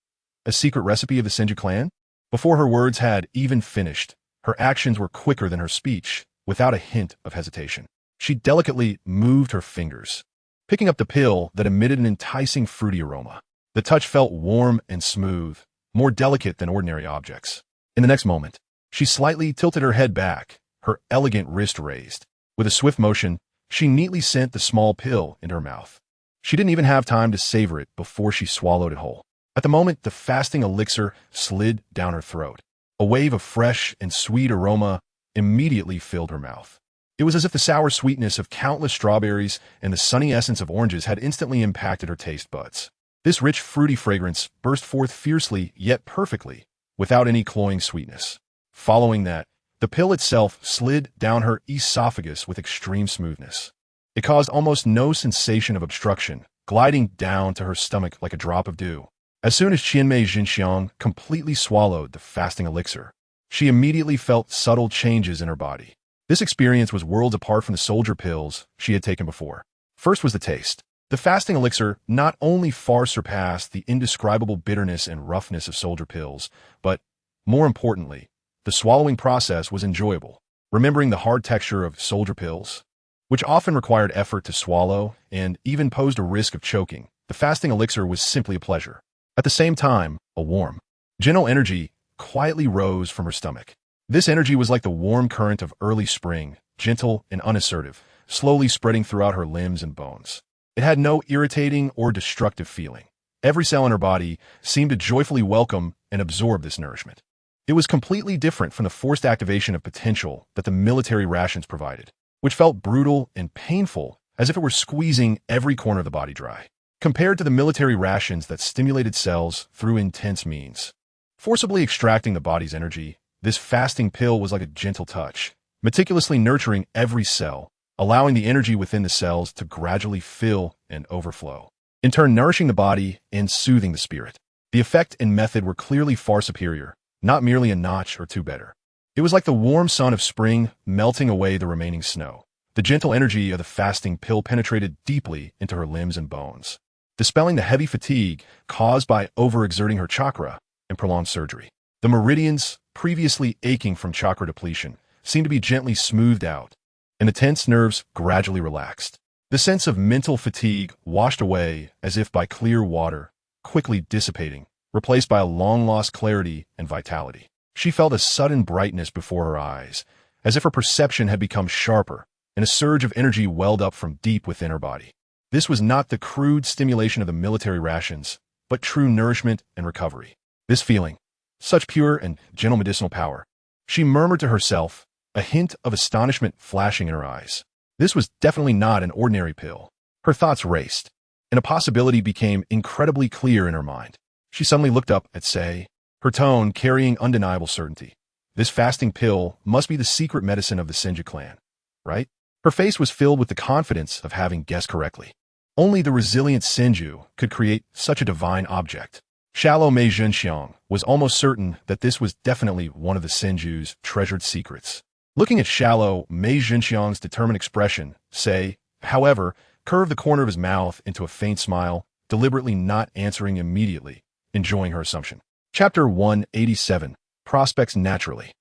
a secret recipe of the Senju clan? Before her words had even finished, her actions were quicker than her speech, without a hint of hesitation. She delicately moved her fingers, picking up the pill that emitted an enticing fruity aroma. The touch felt warm and smooth, more delicate than ordinary objects. In the next moment, she slightly tilted her head back, her elegant wrist raised. With a swift motion, she neatly sent the small pill into her mouth. She didn't even have time to savor it before she swallowed it whole. At the moment, the fasting elixir slid down her throat. A wave of fresh and sweet aroma immediately filled her mouth. It was as if the sour sweetness of countless strawberries and the sunny essence of oranges had instantly impacted her taste buds. This rich, fruity fragrance burst forth fiercely yet perfectly, without any cloying sweetness. Following that, the pill itself slid down her esophagus with extreme smoothness. It caused almost no sensation of obstruction, gliding down to her stomach like a drop of dew. As soon as Qingye Jinxiang completely swallowed the fasting elixir, she immediately felt subtle changes in her body. This experience was worlds apart from the soldier pills she had taken before. First was the taste. The fasting elixir not only far surpassed the indescribable bitterness and roughness of soldier pills, but, more importantly, the swallowing process was enjoyable. Remembering the hard texture of soldier pills, which often required effort to swallow and even posed a risk of choking, the fasting elixir was simply a pleasure. At the same time, a warm, gentle energy quietly rose from her stomach. This energy was like the warm current of early spring, gentle and unassertive, slowly spreading throughout her limbs and bones. It had no irritating or destructive feeling. Every cell in her body seemed to joyfully welcome and absorb this nourishment. It was completely different from the forced activation of potential that the military rations provided, which felt brutal and painful as if it were squeezing every corner of the body dry. Compared to the military rations that stimulated cells through intense means, forcibly extracting the body's energy, this fasting pill was like a gentle touch, meticulously nurturing every cell, allowing the energy within the cells to gradually fill and overflow, in turn nourishing the body and soothing the spirit. The effect and method were clearly far superior, not merely a notch or two better. It was like the warm sun of spring melting away the remaining snow. The gentle energy of the fasting pill penetrated deeply into her limbs and bones, dispelling the heavy fatigue caused by overexerting her chakra and prolonged surgery. The meridians, previously aching from chakra depletion, seemed to be gently smoothed out, and the tense nerves gradually relaxed. The sense of mental fatigue washed away as if by clear water, quickly dissipating, replaced by a long-lost clarity and vitality. She felt a sudden brightness before her eyes, as if her perception had become sharper, and a surge of energy welled up from deep within her body. This was not the crude stimulation of the military rations, but true nourishment and recovery. This feeling, such pure and gentle medicinal power. She murmured to herself, a hint of astonishment flashing in her eyes. This was definitely not an ordinary pill. Her thoughts raced, and a possibility became incredibly clear in her mind. She suddenly looked up at Sei, her tone carrying undeniable certainty. This fasting pill must be the secret medicine of the Qingye clan, right? Her face was filled with the confidence of having guessed correctly. Only the resilient Qingye could create such a divine object. Shallow Mei Zhenxiang was almost certain that this was definitely one of the Qingye's treasured secrets. Looking at Shallow Mei Zhenxiang's determined expression, Sei, however, curved the corner of his mouth into a faint smile, deliberately not answering immediately, enjoying her assumption. Chapter 187. Prospects Naturally.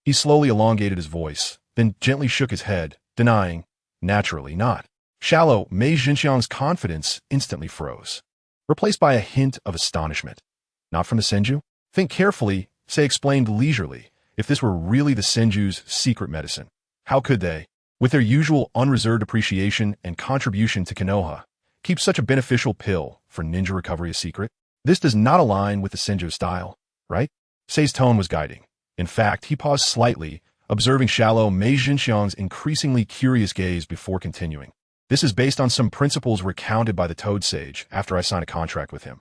He slowly elongated his voice, then gently shook his head, denying, naturally not. Shallow Mei Zhenxiang's confidence instantly froze, replaced by a hint of astonishment. Not from the Qingye? Think carefully, Sei explained leisurely. If this were really the Qingye's secret medicine, how could they, with their usual unreserved appreciation and contribution to Konoha, keep such a beneficial pill for ninja recovery a secret? This does not align with the Qingye style, right? Sei's tone was guiding. In fact, he paused slightly, observing Shallow Mei Zhenxiang's increasingly curious gaze before continuing. This is based on some principles recounted by the Toad Sage after I signed a contract with him,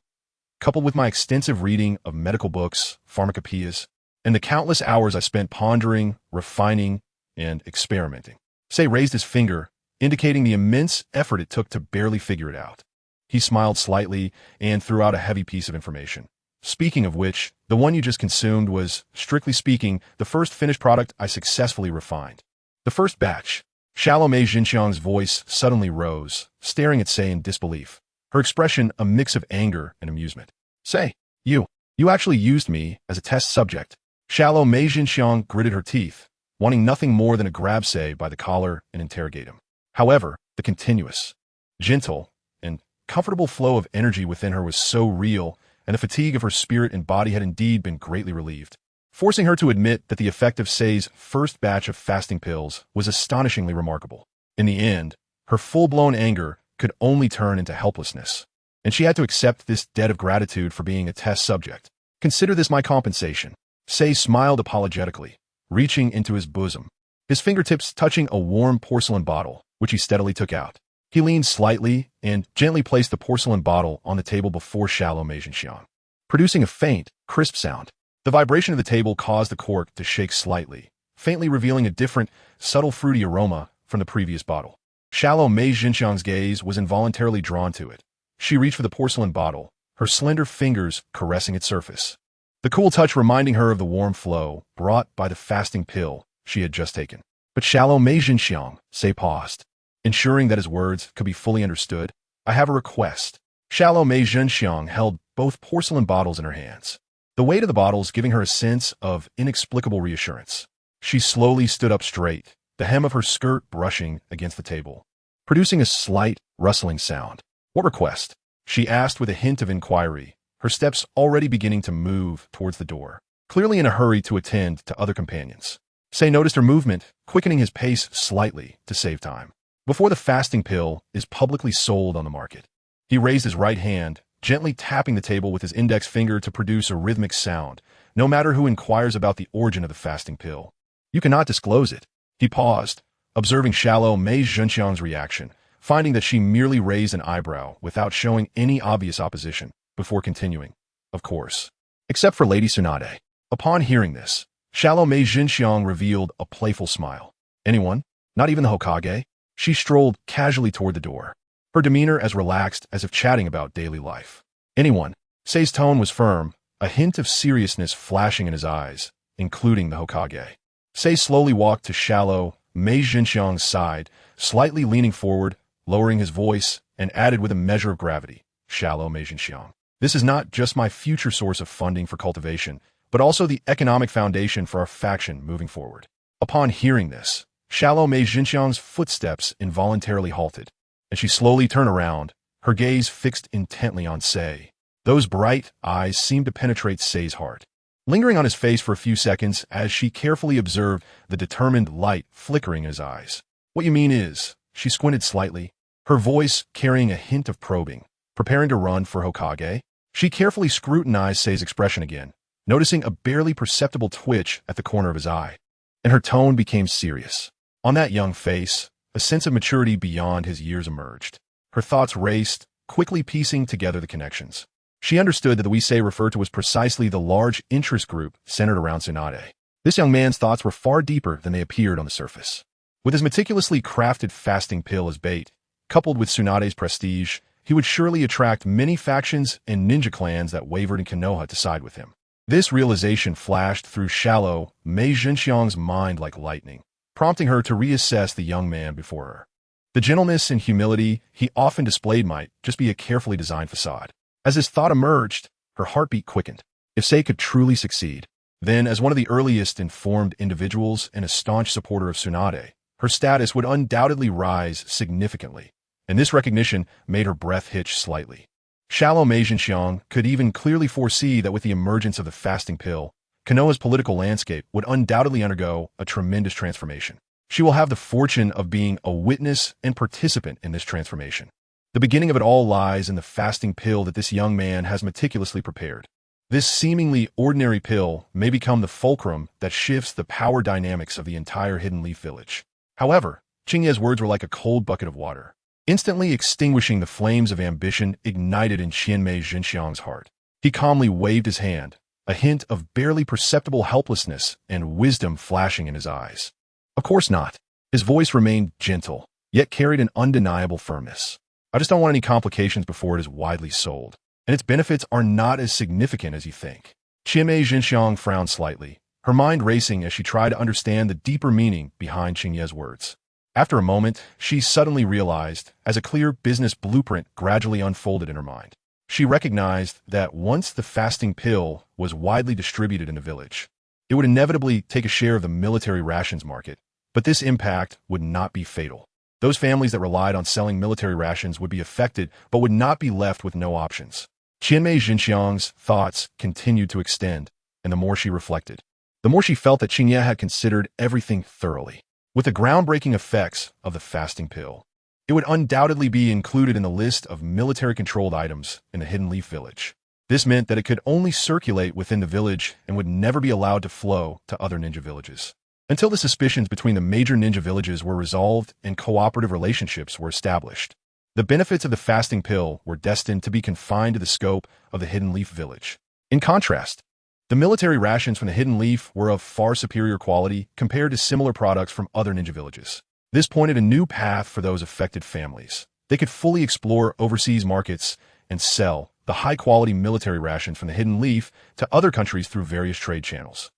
coupled with my extensive reading of medical books, pharmacopoeias, and the countless hours I spent pondering, refining, and experimenting. Sei raised his finger, indicating the immense effort it took to barely figure it out. He smiled slightly and threw out a heavy piece of information. Speaking of which, the one you just consumed was, strictly speaking, the first finished product I successfully refined. The first batch. Shallow Mei Zhenxiang's voice suddenly rose, staring at Sei in disbelief, her expression a mix of anger and amusement. Sei, you actually used me as a test subject. Shallow Mei Zhenxiang gritted her teeth, wanting nothing more than to grab Sei by the collar and interrogate him. However, the continuous, gentle, and comfortable flow of energy within her was so real, and the fatigue of her spirit and body had indeed been greatly relieved, forcing her to admit that the effect of Sei's first batch of fasting pills was astonishingly remarkable. In the end, her full-blown anger could only turn into helplessness, and she had to accept this debt of gratitude for being a test subject. Consider this my compensation. Sei smiled apologetically, reaching into his bosom, his fingertips touching a warm porcelain bottle, which he steadily took out. He leaned slightly and gently placed the porcelain bottle on the table before Shallow Mei Zhenxiang, producing a faint, crisp sound. The vibration of the table caused the cork to shake slightly, faintly revealing a different, subtle fruity aroma from the previous bottle. Shallow Mei Zhenxiang's gaze was involuntarily drawn to it. She reached for the porcelain bottle, her slender fingers caressing its surface, the cool touch reminding her of the warm flow brought by the fasting pill she had just taken. But Shallow Mei Zhenxiang, Sei paused, ensuring that his words could be fully understood. I have a request. Shallow Mei Zhenxiang held both porcelain bottles in her hands, the weight of the bottles giving her a sense of inexplicable reassurance. She slowly stood up straight, the hem of her skirt brushing against the table, producing a slight, rustling sound. What request? She asked with a hint of inquiry, her steps already beginning to move towards the door, clearly in a hurry to attend to other companions. Sei noticed her movement, quickening his pace slightly to save time. Before the fasting pill is publicly sold on the market, he raised his right hand, gently tapping the table with his index finger to produce a rhythmic sound, no matter who inquires about the origin of the fasting pill. You cannot disclose it. He paused, observing Shallow Mei Zhenxiang's reaction, finding that she merely raised an eyebrow without showing any obvious opposition, before continuing. Of course. Except for Lady Tsunade. Upon hearing this, Shallow Mei Zhenxiang revealed a playful smile. Anyone? Not even the Hokage? She strolled casually toward the door, her demeanor as relaxed as if chatting about daily life. Anyone? Sei's tone was firm, a hint of seriousness flashing in his eyes, including the Hokage. Sei slowly walked to Shallow Mei Zhenxiang's side, slightly leaning forward, lowering his voice, and added with a measure of gravity, Shallow Mei Zhenxiang. This is not just my future source of funding for cultivation, but also the economic foundation for our faction moving forward. Upon hearing this, Shallow Mei Zhenxiang's footsteps involuntarily halted, and she slowly turned around, her gaze fixed intently on Sei. Those bright eyes seemed to penetrate Sei's heart. Lingering on his face for a few seconds as she carefully observed the determined light flickering in his eyes. What you mean is, she squinted slightly, her voice carrying a hint of probing. Preparing to run for Hokage? She carefully scrutinized Sei's expression again, noticing a barely perceptible twitch at the corner of his eye. And her tone became serious. On that young face, a sense of maturity beyond his years emerged. Her thoughts raced, quickly piecing together the connections. She understood that the Sei referred to was precisely the large interest group centered around Tsunade. This young man's thoughts were far deeper than they appeared on the surface. With his meticulously crafted fasting pill as bait, coupled with Tsunade's prestige, he would surely attract many factions and ninja clans that wavered in Konoha to side with him. This realization flashed through shallow Mei Zhenxiang's mind like lightning, prompting her to reassess the young man before her. The gentleness and humility he often displayed might just be a carefully designed facade. As his thought emerged, her heartbeat quickened. If Sei could truly succeed, then as one of the earliest informed individuals and a staunch supporter of Tsunade, her status would undoubtedly rise significantly, and this recognition made her breath hitch slightly. Shallow Mei Zhenxiang could even clearly foresee that with the emergence of the fasting pill, Konoha's political landscape would undoubtedly undergo a tremendous transformation. She will have the fortune of being a witness and participant in this transformation. The beginning of it all lies in the fasting pill that this young man has meticulously prepared. This seemingly ordinary pill may become the fulcrum that shifts the power dynamics of the entire Hidden Leaf village. However, Qingye's words were like a cold bucket of water, instantly extinguishing the flames of ambition ignited in Mei Zhenxiang's heart. He calmly waved his hand, a hint of barely perceptible helplessness and wisdom flashing in his eyes. Of course not. His voice remained gentle, yet carried an undeniable firmness. I just don't want any complications before it is widely sold, and its benefits are not as significant as you think. Mei Zhenxiang frowned slightly, her mind racing as she tried to understand the deeper meaning behind Qingye's words. After a moment, she suddenly realized, as a clear business blueprint gradually unfolded in her mind. She recognized that once the fasting pill was widely distributed in the village, it would inevitably take a share of the military rations market, but this impact would not be fatal. Those families that relied on selling military rations would be affected, but would not be left with no options. Mei Zhenxiang's thoughts continued to extend, and the more she reflected, the more she felt that Qingye had considered everything thoroughly. With the groundbreaking effects of the fasting pill, it would undoubtedly be included in the list of military-controlled items in the Hidden Leaf village. This meant that it could only circulate within the village and would never be allowed to flow to other ninja villages, until the suspicions between the major ninja villages were resolved and cooperative relationships were established. The benefits of the fasting pill were destined to be confined to the scope of the Hidden Leaf village. In contrast, the military rations from the Hidden Leaf were of far superior quality compared to similar products from other ninja villages. This pointed a new path for those affected families. They could fully explore overseas markets and sell the high-quality military rations from the Hidden Leaf to other countries through various trade channels,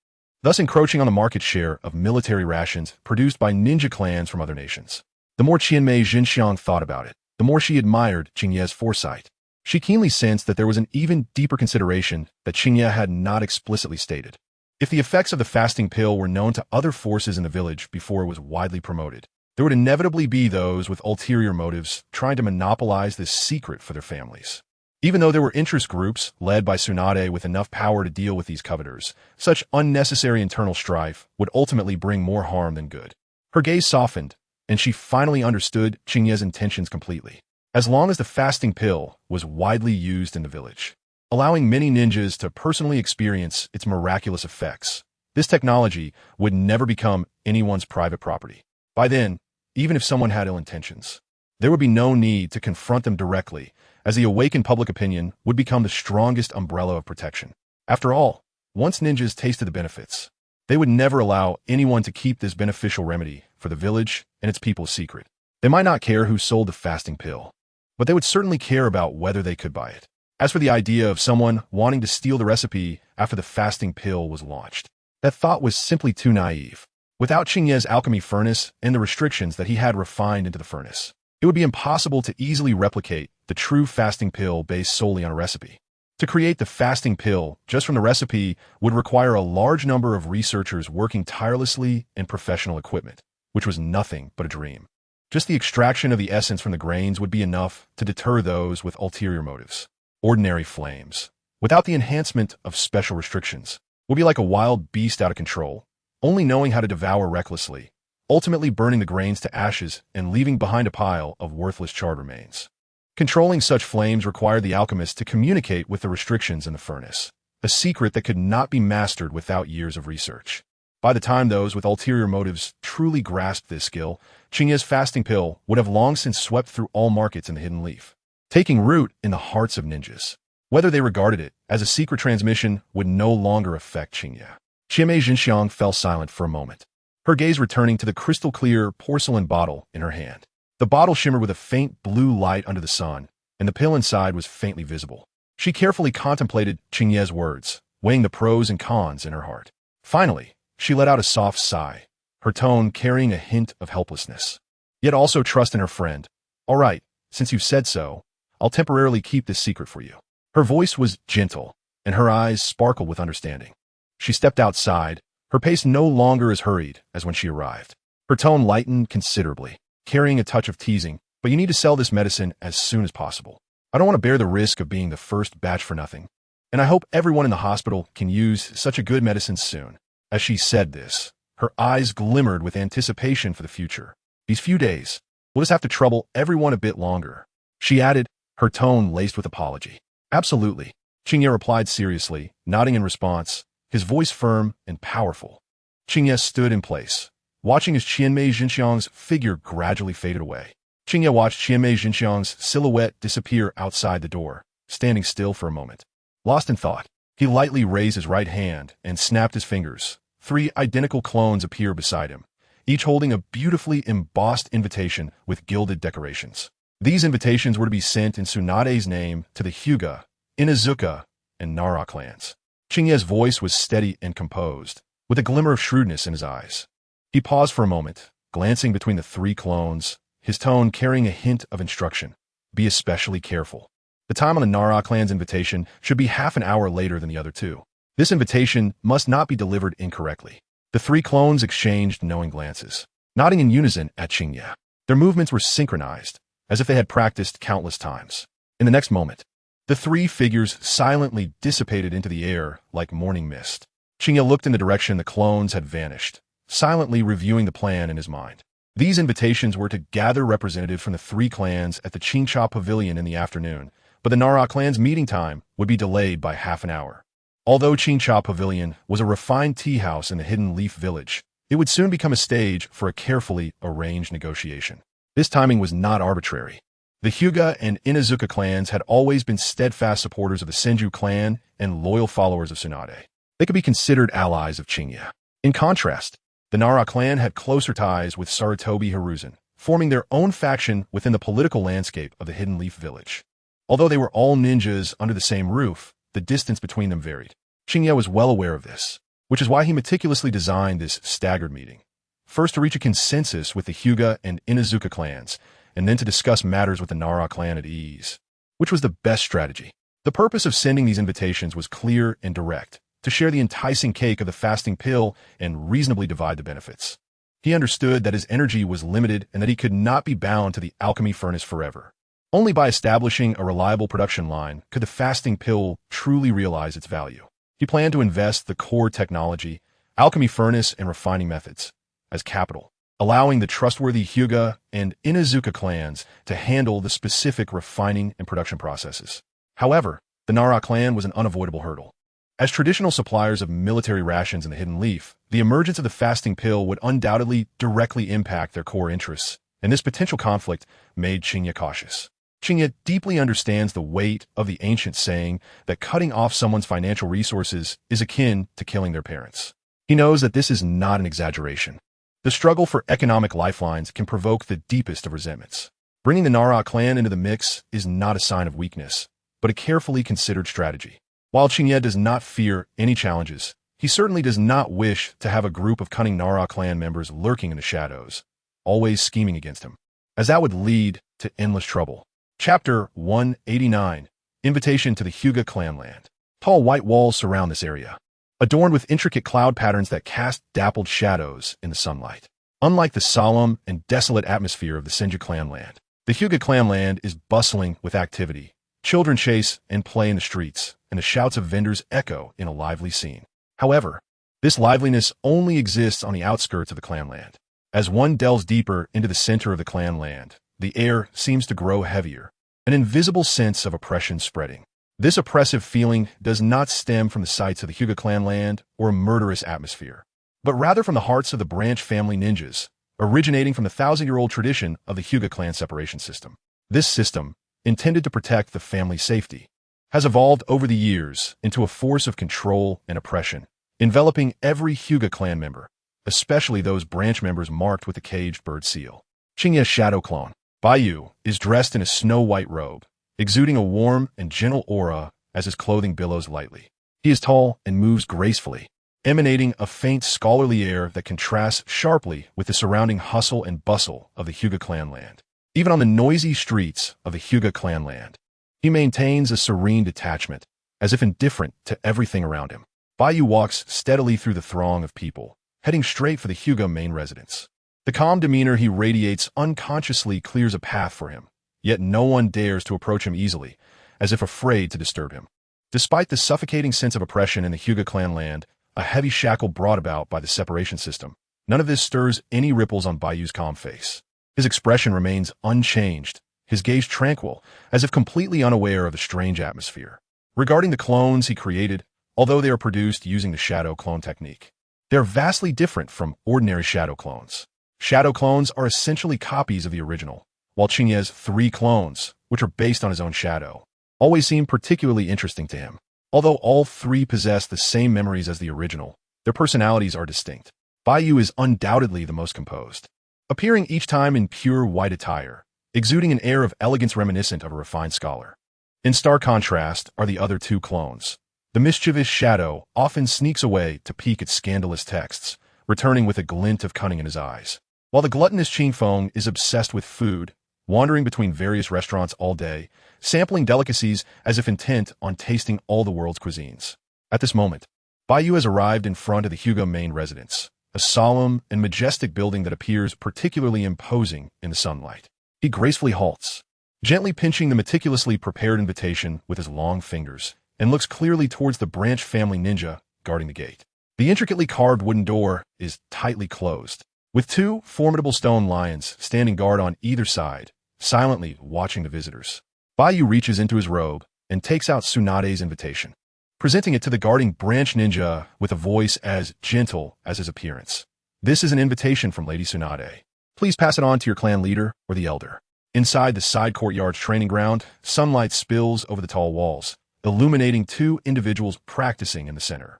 thus encroaching on the market share of military rations produced by ninja clans from other nations. The more Mei Zhenxiang thought about it, the more she admired Qingye's foresight. She keenly sensed that there was an even deeper consideration that Qingye had not explicitly stated. If the effects of the fasting pill were known to other forces in the village before it was widely promoted, there would inevitably be those with ulterior motives trying to monopolize this secret for their families. Even though there were interest groups led by Tsunade with enough power to deal with these coveters, such unnecessary internal strife would ultimately bring more harm than good. Her gaze softened, and she finally understood Qingye's intentions completely. As long as the fasting pill was widely used in the village, allowing many ninjas to personally experience its miraculous effects, this technology would never become anyone's private property. By then, even if someone had ill intentions, there would be no need to confront them directly, as the awakened public opinion would become the strongest umbrella of protection. After all, once ninjas tasted the benefits, they would never allow anyone to keep this beneficial remedy for the village and its people a secret. They might not care who sold the fasting pill, but they would certainly care about whether they could buy it. As for the idea of someone wanting to steal the recipe after the fasting pill was launched, that thought was simply too naive. Without Qingye's alchemy furnace and the restrictions that he had refined into the furnace, it would be impossible to easily replicate the true fasting pill based solely on a recipe. To create the fasting pill just from the recipe would require a large number of researchers working tirelessly in professional equipment, which was nothing but a dream. Just the extraction of the essence from the grains would be enough to deter those with ulterior motives. ordinary flames, without the enhancement of special restrictions, would be like a wild beast out of control, only knowing how to devour recklessly, ultimately burning the grains to ashes and leaving behind a pile of worthless charred remains. Controlling such flames required the alchemist to communicate with the restrictions in the furnace, a secret that could not be mastered without years of research. By the time those with ulterior motives truly grasped this skill, Qingye's fasting pill would have long since swept through all markets in the hidden leaf, taking root in the hearts of ninjas. Whether they regarded it as a secret transmission would no longer affect Qingye. Qingye Xinxiang fell silent for a moment, her gaze returning to the crystal-clear porcelain bottle in her hand. The bottle shimmered with a faint blue light under the sun, and the pill inside was faintly visible. She carefully contemplated Qingye's words, weighing the pros and cons in her heart. Finally, she let out a soft sigh, her tone carrying a hint of helplessness, yet also trust in her friend. "All right, since you've said so, I'll temporarily keep this secret for you." Her voice was gentle, and her eyes sparkled with understanding. She stepped outside, her pace no longer as hurried as when she arrived. Her tone lightened considerably, carrying a touch of teasing, "But you need to sell this medicine as soon as possible. I don't want to bear the risk of being the first batch for nothing, and I hope everyone in the hospital can use such a good medicine soon." As she said this, her eyes glimmered with anticipation for the future. "These few days, we'll just have to trouble everyone a bit longer," she added, her tone laced with apology. "Absolutely," Qingye replied seriously, nodding in response, his voice firm and powerful. Qingye stood in place, watching as Qingye Xinxiang's figure gradually faded away. Qingye watched Qingye Xinxiang's silhouette disappear outside the door, standing still for a moment. Lost in thought, he lightly raised his right hand and snapped his fingers. 3 identical clones appeared beside him, each holding a beautifully embossed invitation with gilded decorations. These invitations were to be sent in Tsunade's name to the Hyuga, Inuzuka, and Nara clans. Qingye's voice was steady and composed, with a glimmer of shrewdness in his eyes. He paused for a moment, glancing between the 3 clones, his tone carrying a hint of instruction. "Be especially careful. The time on the Nara clan's invitation should be half an hour later than the other 2. This invitation must not be delivered incorrectly." The 3 clones exchanged knowing glances, nodding in unison at Qingye. Their movements were synchronized, as if they had practiced countless times. In the next moment, the 3 figures silently dissipated into the air like morning mist. Qingye looked in the direction the clones had vanished, silently reviewing the plan in his mind. These invitations were to gather representatives from the 3 clans at the Qingye Pavilion in the afternoon, but the Nara clan's meeting time would be delayed by half an hour. Although Qingye Pavilion was a refined tea house in the Hidden Leaf Village, it would soon become a stage for a carefully arranged negotiation. This timing was not arbitrary. The Hyuga and Inuzuka clans had always been steadfast supporters of the Senju clan and loyal followers of Tsunade. They could be considered allies of Qingye. In contrast, the Nara clan had closer ties with Sarutobi Hiruzen, forming their own faction within the political landscape of the Hidden Leaf Village. Although they were all ninjas under the same roof, the distance between them varied. Qingye was well aware of this, which is why he meticulously designed this staggered meeting. First to reach a consensus with the Hyuga and Inuzuka clans, and then to discuss matters with the Nara clan at ease, which was the best strategy. The purpose of sending these invitations was clear and direct, to share the enticing cake of the fasting pill and reasonably divide the benefits. He understood that his energy was limited and that he could not be bound to the alchemy furnace forever. Only by establishing a reliable production line could the fasting pill truly realize its value. He planned to invest the core technology, alchemy furnace, and refining methods as capital, allowing the trustworthy Hyuga and Inuzuka clans to handle the specific refining and production processes. However, the Nara clan was an unavoidable hurdle. As traditional suppliers of military rations in the Hidden Leaf, the emergence of the fasting pill would undoubtedly directly impact their core interests, and this potential conflict made Qingye cautious. Qingye deeply understands the weight of the ancient saying that cutting off someone's financial resources is akin to killing their parents. He knows that this is not an exaggeration. The struggle for economic lifelines can provoke the deepest of resentments. Bringing the Nara clan into the mix is not a sign of weakness, but a carefully considered strategy. While Qingye does not fear any challenges, he certainly does not wish to have a group of cunning Nara clan members lurking in the shadows, always scheming against him, as that would lead to endless trouble. Chapter 189, Invitation to the Hyuga Clanland. Tall white walls surround this area, adorned with intricate cloud patterns that cast dappled shadows in the sunlight. Unlike the solemn and desolate atmosphere of the Senju clanland, the Hyuga clanland is bustling with activity, Children chase and play in the streets, and the shouts of vendors echo in a lively scene. However, this liveliness only exists on the outskirts of the clanland. As one delves deeper into the center of the clanland, the air seems to grow heavier, an invisible sense of oppression spreading. This oppressive feeling does not stem from the sights of the Hyuga clanland or a murderous atmosphere, but rather from the hearts of the branch family ninjas, originating from the thousand-year-old tradition of the Hyuga clan separation system. This system, intended to protect the family's safety, has evolved over the years into a force of control and oppression, enveloping every Hyuga clan member, especially those branch members marked with the caged bird seal. Qingye's shadow clone, Baiyu, is dressed in a snow-white robe, exuding a warm and gentle aura as his clothing billows lightly. He is tall and moves gracefully, emanating a faint scholarly air that contrasts sharply with the surrounding hustle and bustle of the Hyuga clanland. Even on the noisy streets of the Hyuga clanland, he maintains a serene detachment, as if indifferent to everything around him. Baiyu walks steadily through the throng of people, heading straight for the Hyuga main residence. The calm demeanor he radiates unconsciously clears a path for him, yet no one dares to approach him easily, as if afraid to disturb him. Despite the suffocating sense of oppression in the Hyuga clanland, a heavy shackle brought about by the separation system, none of this stirs any ripples on Baiyu's calm face. His expression remains unchanged, his gaze tranquil, as if completely unaware of the strange atmosphere. Regarding the clones he created, although they are produced using the shadow clone technique, they are vastly different from ordinary shadow clones. Shadow clones are essentially copies of the original, while Qingye's 3 clones, which are based on his own shadow, always seem particularly interesting to him. Although all 3 possess the same memories as the original, their personalities are distinct. Baiyu is undoubtedly the most composed, appearing each time in pure white attire, exuding an air of elegance reminiscent of a refined scholar. In stark contrast are the other 2 clones. The mischievous shadow often sneaks away to peek at scandalous texts, returning with a glint of cunning in his eyes, while the gluttonous Qingfeng is obsessed with food, wandering between various restaurants all day, sampling delicacies as if intent on tasting all the world's cuisines. At this moment, Baiyu has arrived in front of the Hyuga main residence, a solemn and majestic building that appears particularly imposing in the sunlight. He gracefully halts, gently pinching the meticulously prepared invitation with his long fingers, and looks clearly towards the branch family ninja guarding the gate. The intricately carved wooden door is tightly closed, with 2 formidable stone lions standing guard on either side, silently watching the visitors. Baiyu reaches into his robe and takes out Tsunade's invitation, presenting it to the guarding branch ninja with a voice as gentle as his appearance. This is an invitation from Lady Tsunade. Please pass it on to your clan leader or the elder. Inside the side courtyard's training ground, sunlight spills over the tall walls, illuminating 2 individuals practicing in the center.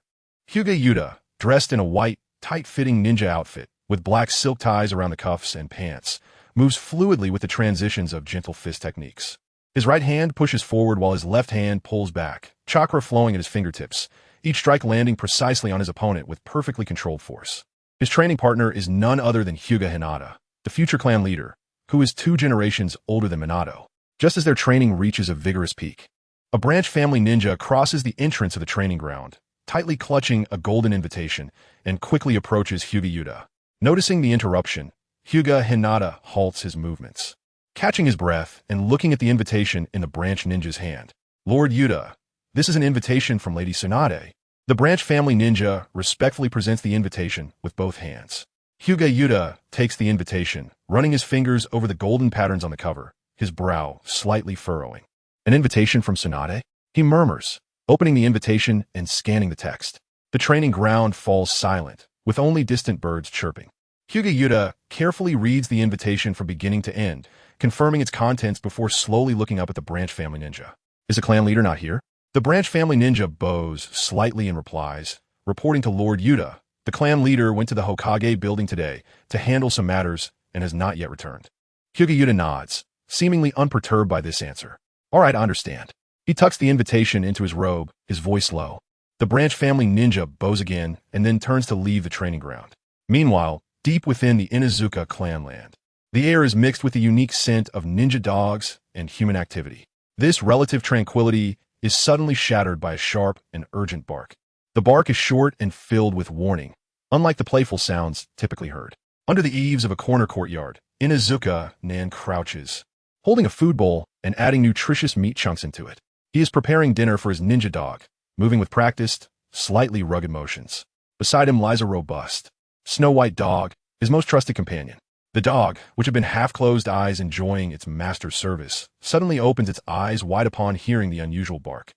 Hyuga Yuta, dressed in a white, tight-fitting ninja outfit, with black silk ties around the cuffs and pants, moves fluidly with the transitions of gentle fist techniques. His right hand pushes forward while his left hand pulls back, chakra flowing at his fingertips, each strike landing precisely on his opponent with perfectly controlled force. His training partner is none other than Hyuga Hinata, the future clan leader, who is 2 generations older than Minato. Just as their training reaches a vigorous peak, a branch family ninja crosses the entrance of the training ground, tightly clutching a golden invitation, and quickly approaches Hyuga Yuta. Noticing the interruption, Hyuga Hinata halts his movements, catching his breath and looking at the invitation in the branch ninja's hand. Lord Yuta, this is an invitation from Lady Tsunade. The branch family ninja respectfully presents the invitation with both hands. Hyuga Yuta takes the invitation, running his fingers over the golden patterns on the cover, his brow slightly furrowing. An invitation from Tsunade? He murmurs, opening the invitation and scanning the text. The training ground falls silent, with only distant birds chirping. Hyuga Yuta carefully reads the invitation from beginning to end, confirming its contents before slowly looking up at the branch family ninja. Is the clan leader not here? The branch family ninja bows slightly and replies, reporting to Lord Yuta. The clan leader went to the Hokage building today to handle some matters and has not yet returned. Hyuga Yuta nods, seemingly unperturbed by this answer. All right, I understand. He tucks the invitation into his robe, his voice low. The branch family ninja bows again and then turns to leave the training ground. Meanwhile, deep within the Inuzuka clanland, the air is mixed with the unique scent of ninja dogs and human activity. This relative tranquility is suddenly shattered by a sharp and urgent bark. The bark is short and filled with warning, unlike the playful sounds typically heard. Under the eaves of a corner courtyard, Inuzuka Nan crouches, holding a food bowl and adding nutritious meat chunks into it. He is preparing dinner for his ninja dog, moving with practiced, slightly rugged motions. Beside him lies a robust, snow-white dog, his most trusted companion. The dog, which had been half-closed eyes enjoying its master's service, suddenly opens its eyes wide upon hearing the unusual bark.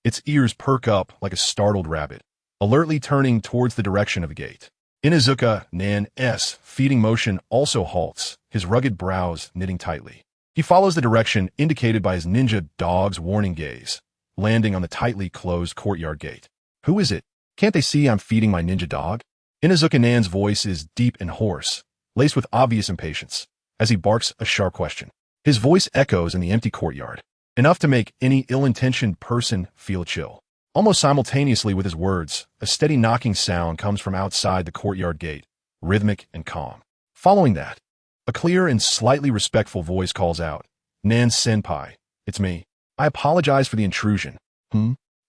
Its ears perk up like a startled rabbit, alertly turning towards the direction of the gate. Inuzuka Nan's feeding motion also halts, his rugged brows knitting tightly. He follows the direction indicated by his ninja dog's warning gaze, landing on the tightly closed courtyard gate. Who is it? Can't they see I'm feeding my ninja dog? Inuzuka Nan's voice is deep and hoarse, laced with obvious impatience, as he barks a sharp question. His voice echoes in the empty courtyard, enough to make any ill-intentioned person feel a chill. Almost simultaneously with his words, a steady knocking sound comes from outside the courtyard gate, rhythmic and calm. Following that, a clear and slightly respectful voice calls out, "Nan-senpai, it's me. I apologize for the intrusion."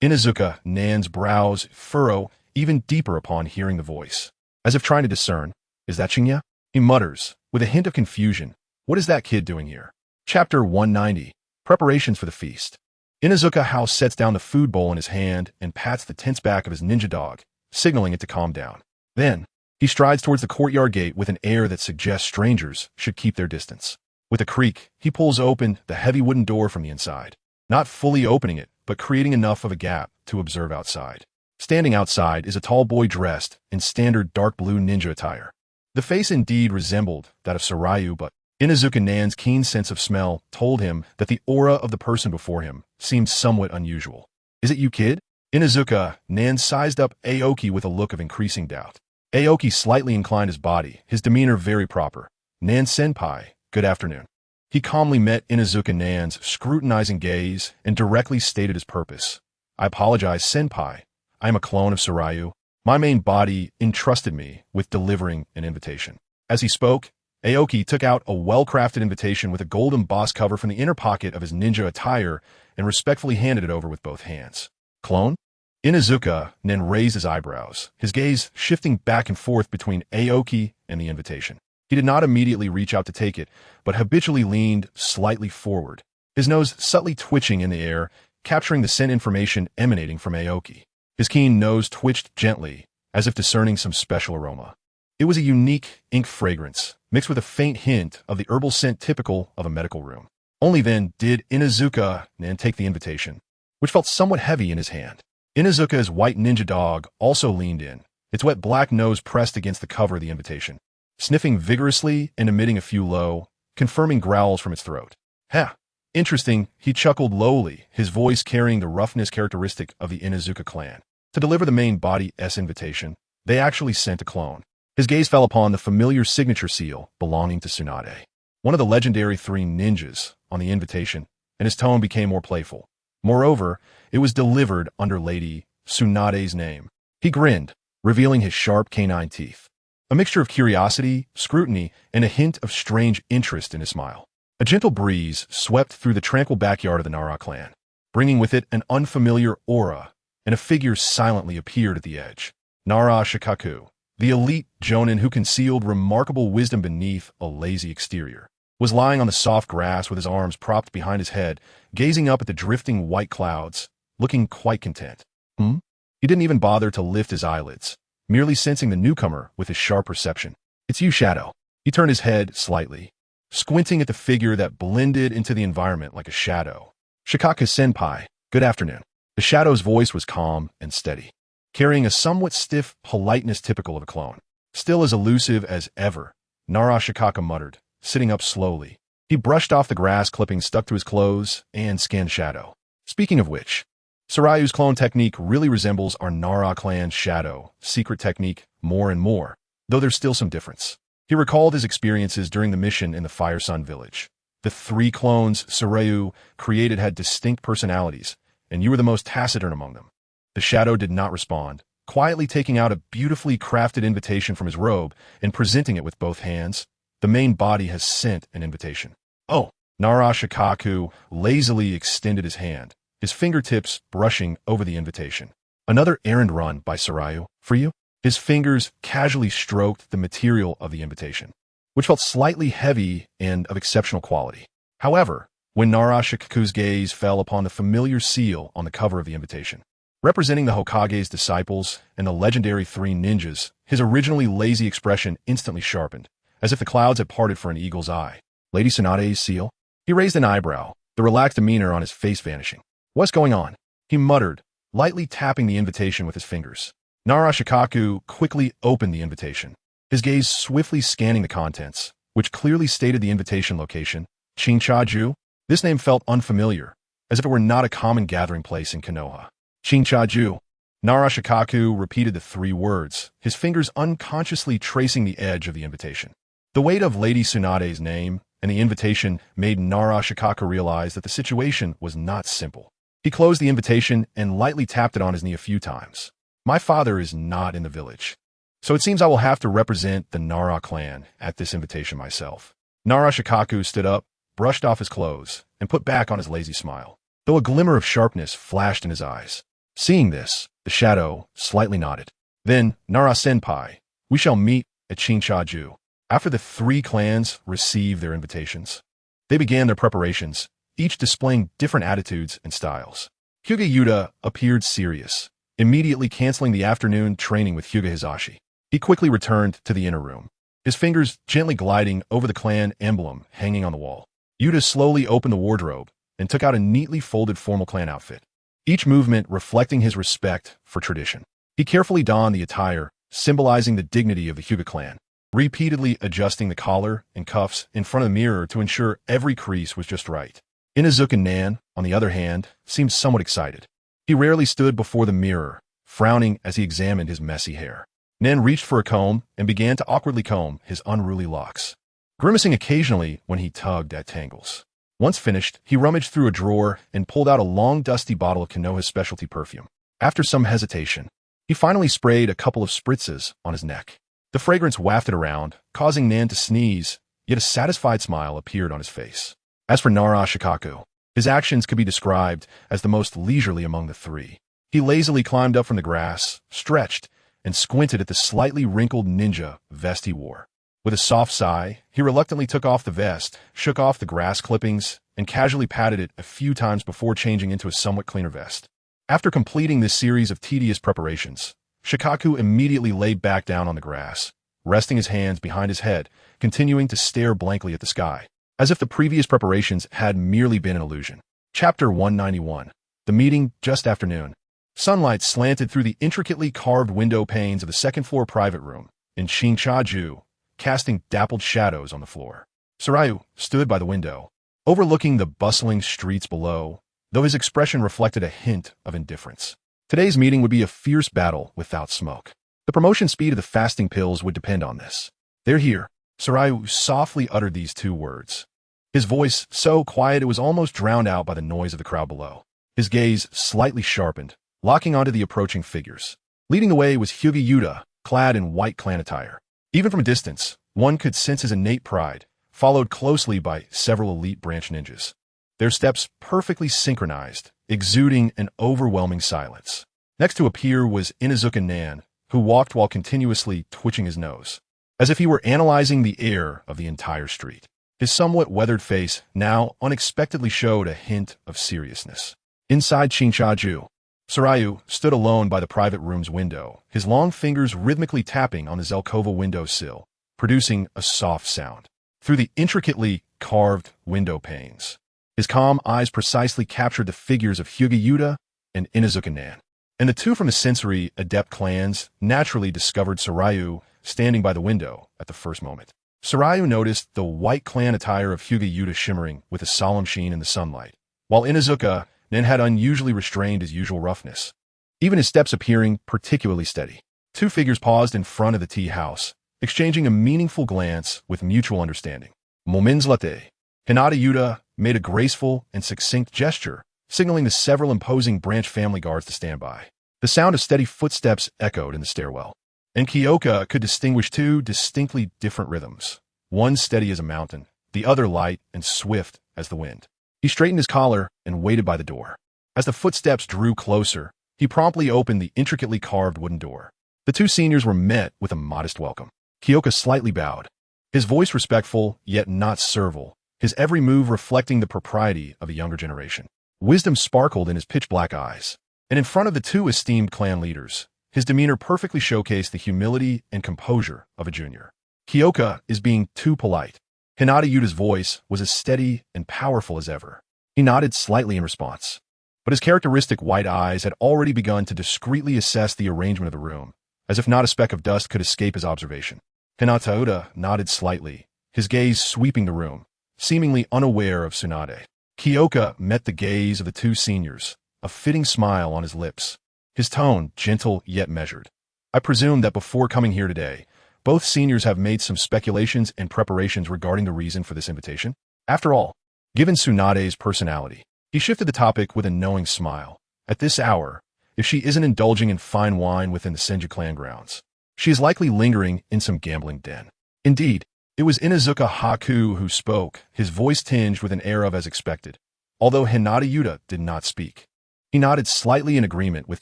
Inuzuka Nan's brows furrow even deeper upon hearing the voice. As if trying to discern, is that Qingye? He mutters, with a hint of confusion, what is that kid doing here? Chapter 190, Preparations for the Feast. Inuzuka House sets down the food bowl in his hand and pats the tense back of his ninja dog, signaling it to calm down. Then, he strides towards the courtyard gate with an air that suggests strangers should keep their distance. With a creak, he pulls open the heavy wooden door from the inside, not fully opening it, but creating enough of a gap to observe outside. Standing outside is a tall boy dressed in standard dark blue ninja attire. The face indeed resembled that of Sarayu, but Inuzuka Nan's keen sense of smell told him that the aura of the person before him seemed somewhat unusual. Is it you, kid? Inuzuka Nan sized up Aoki with a look of increasing doubt. Aoki slightly inclined his body, his demeanor very proper. Nan-senpai, good afternoon. He calmly met Inuzuka Nan's scrutinizing gaze and directly stated his purpose. I apologize, senpai. I am a clone of Sarayu. My main body entrusted me with delivering an invitation. As he spoke, Aoki took out a well-crafted invitation with a gold embossed cover from the inner pocket of his ninja attire and respectfully handed it over with both hands. Clone? Inuzuka Nan raised his eyebrows, his gaze shifting back and forth between Aoki and the invitation. He did not immediately reach out to take it, but habitually leaned slightly forward, his nose subtly twitching in the air, capturing the scent information emanating from Aoki. His keen nose twitched gently, as if discerning some special aroma. It was a unique ink fragrance, mixed with a faint hint of the herbal scent typical of a medical room. Only then did Inuzuka Nan take the invitation, which felt somewhat heavy in his hand. Inuzuka's white ninja dog also leaned in, its wet black nose pressed against the cover of the invitation, sniffing vigorously and emitting a few low, confirming growls from its throat. Ha! Interesting, he chuckled lowly, his voice carrying the roughness characteristic of the Inuzuka clan. To deliver the main body's invitation, they actually sent a clone. His gaze fell upon the familiar signature seal belonging to Tsunade, one of the legendary 3 ninjas, on the invitation, and his tone became more playful. Moreover, it was delivered under Lady Tsunade's name. He grinned, revealing his sharp canine teeth. A mixture of curiosity, scrutiny, and a hint of strange interest in his smile. A gentle breeze swept through the tranquil backyard of the Nara clan, bringing with it an unfamiliar aura, and a figure silently appeared at the edge. Nara Shikaku, the elite jonin who concealed remarkable wisdom beneath a lazy exterior, was lying on the soft grass with his arms propped behind his head, gazing up at the drifting white clouds, looking quite content. He didn't even bother to lift his eyelids, merely sensing the newcomer with his sharp perception. It's you, Shadow. He turned his head slightly, squinting at the figure that blended into the environment like a shadow. Shikaku-senpai, good afternoon. The Shadow's voice was calm and steady, carrying a somewhat stiff politeness typical of a clone. Still as elusive as ever, Nara Shikaku muttered, sitting up slowly. He brushed off the grass clippings stuck to his clothes and scanned Shadow. Speaking of which, Sarayu's clone technique really resembles our Nara clan's Shadow secret technique more and more, though there's still some difference. He recalled his experiences during the mission in the Fire Sun village. The 3 clones Sarayu created had distinct personalities, and you were the most taciturn among them. The Shadow did not respond, quietly taking out a beautifully crafted invitation from his robe and presenting it with both hands. The main body has sent an invitation. Oh, Nara Shikaku lazily extended his hand, his fingertips brushing over the invitation. Another errand run by Sarayu, for you? His fingers casually stroked the material of the invitation, which felt slightly heavy and of exceptional quality. However, when Narashikaku's gaze fell upon the familiar seal on the cover of the invitation. Representing the Hokage's disciples and the legendary three ninjas, his originally lazy expression instantly sharpened, as if the clouds had parted for an eagle's eye. Lady Tsunade's seal? He raised an eyebrow, the relaxed demeanor on his face vanishing. What's going on? He muttered, lightly tapping the invitation with his fingers. Narashikaku quickly opened the invitation, his gaze swiftly scanning the contents, which clearly stated the invitation location, Qingye. This name felt unfamiliar, as if it were not a common gathering place in Konoha. Qingye. Narashikaku repeated the three words, his fingers unconsciously tracing the edge of the invitation. The weight of Lady Tsunade's name and the invitation made Narashikaku realize that the situation was not simple. He closed the invitation and lightly tapped it on his knee a few times. My father is not in the village, so it seems I will have to represent the Nara clan at this invitation myself. Narashikaku stood up, brushed off his clothes, and put back on his lazy smile, though a glimmer of sharpness flashed in his eyes. Seeing this, the shadow slightly nodded. Then, Nara-senpai, we shall meet at Qingye. After the three clans received their invitations, they began their preparations, each displaying different attitudes and styles. Qingye appeared serious, immediately canceling the afternoon training with Hyuga Hisashi. He quickly returned to the inner room, his fingers gently gliding over the clan emblem hanging on the wall. Yuta slowly opened the wardrobe and took out a neatly folded formal clan outfit, each movement reflecting his respect for tradition. He carefully donned the attire, symbolizing the dignity of the Hyuga clan, repeatedly adjusting the collar and cuffs in front of the mirror to ensure every crease was just right. Inazuka Nan, on the other hand, seemed somewhat excited. He rarely stood before the mirror, frowning as he examined his messy hair. Nan reached for a comb and began to awkwardly comb his unruly locks, grimacing occasionally when he tugged at tangles. Once finished, he rummaged through a drawer and pulled out a long, dusty bottle of Konoha's specialty perfume. After some hesitation, he finally sprayed a couple of spritzes on his neck. The fragrance wafted around, causing Nan to sneeze, yet a satisfied smile appeared on his face. As for Narashikaku, his actions could be described as the most leisurely among the three. He lazily climbed up from the grass, stretched, and squinted at the slightly wrinkled ninja vest he wore. With a soft sigh, he reluctantly took off the vest, shook off the grass clippings, and casually patted it a few times before changing into a somewhat cleaner vest. After completing this series of tedious preparations, Shikaku immediately lay back down on the grass, resting his hands behind his head, continuing to stare blankly at the sky, as if the previous preparations had merely been an illusion. Chapter 191. The meeting just after noon. Sunlight slanted through the intricately carved window panes of the second-floor private room in Qingye, casting dappled shadows on the floor. Sarayu stood by the window, overlooking the bustling streets below, though his expression reflected a hint of indifference. Today's meeting would be a fierce battle without smoke. The promotion speed of the fasting pills would depend on this. They're here. Sarayu softly uttered these two words, his voice so quiet it was almost drowned out by the noise of the crowd below. His gaze slightly sharpened, locking onto the approaching figures. Leading the way was Qingye, clad in white clan attire. Even from a distance, one could sense his innate pride, followed closely by several elite branch ninjas. Their steps perfectly synchronized, exuding an overwhelming silence. Next to appear was Inazuka Nan, who walked while continuously twitching his nose, as if he were analyzing the air of the entire street. His somewhat weathered face now unexpectedly showed a hint of seriousness. Inside Qingye, Sarayu stood alone by the private room's window, his long fingers rhythmically tapping on the Zelkova windowsill, producing a soft sound. Through the intricately carved window panes, his calm eyes precisely captured the figures of Qingye and Inazuka Nan. And the two from the sensory adept clans naturally discovered Sarayu standing by the window at the first moment. Sarayu noticed the white clan attire of Qingye shimmering with a solemn sheen in the sunlight, while Inazuka Nan had unusually restrained his usual roughness, even his steps appearing particularly steady. Two figures paused in front of the tea house, exchanging a meaningful glance with mutual understanding. Moments later, Hinata Yuta made a graceful and succinct gesture, signaling the several imposing branch family guards to stand by. The sound of steady footsteps echoed in the stairwell, and Kyoka could distinguish two distinctly different rhythms, one steady as a mountain, the other light and swift as the wind. He straightened his collar and waited by the door. As the footsteps drew closer, he promptly opened the intricately carved wooden door. The two seniors were met with a modest welcome. Kyoka slightly bowed, his voice respectful yet not servile, his every move reflecting the propriety of a younger generation. Wisdom sparkled in his pitch-black eyes, and in front of the two esteemed clan leaders, his demeanor perfectly showcased the humility and composure of a junior. Kyoka is being too polite. Hinata Yuda's voice was as steady and powerful as ever. He nodded slightly in response, but his characteristic white eyes had already begun to discreetly assess the arrangement of the room, as if not a speck of dust could escape his observation. Hinata Yuda nodded slightly, his gaze sweeping the room, seemingly unaware of Tsunade. Kyoka met the gaze of the two seniors, a fitting smile on his lips, his tone gentle yet measured. I presume that before coming here today, both seniors have made some speculations and preparations regarding the reason for this invitation. After all, given Tsunade's personality, he shifted the topic with a knowing smile. At this hour, if she isn't indulging in fine wine within the Senju clan grounds, she is likely lingering in some gambling den. Indeed, it was Inuzuka Haku who spoke, his voice tinged with an air of as expected, although Hinata Yuda did not speak. He nodded slightly in agreement with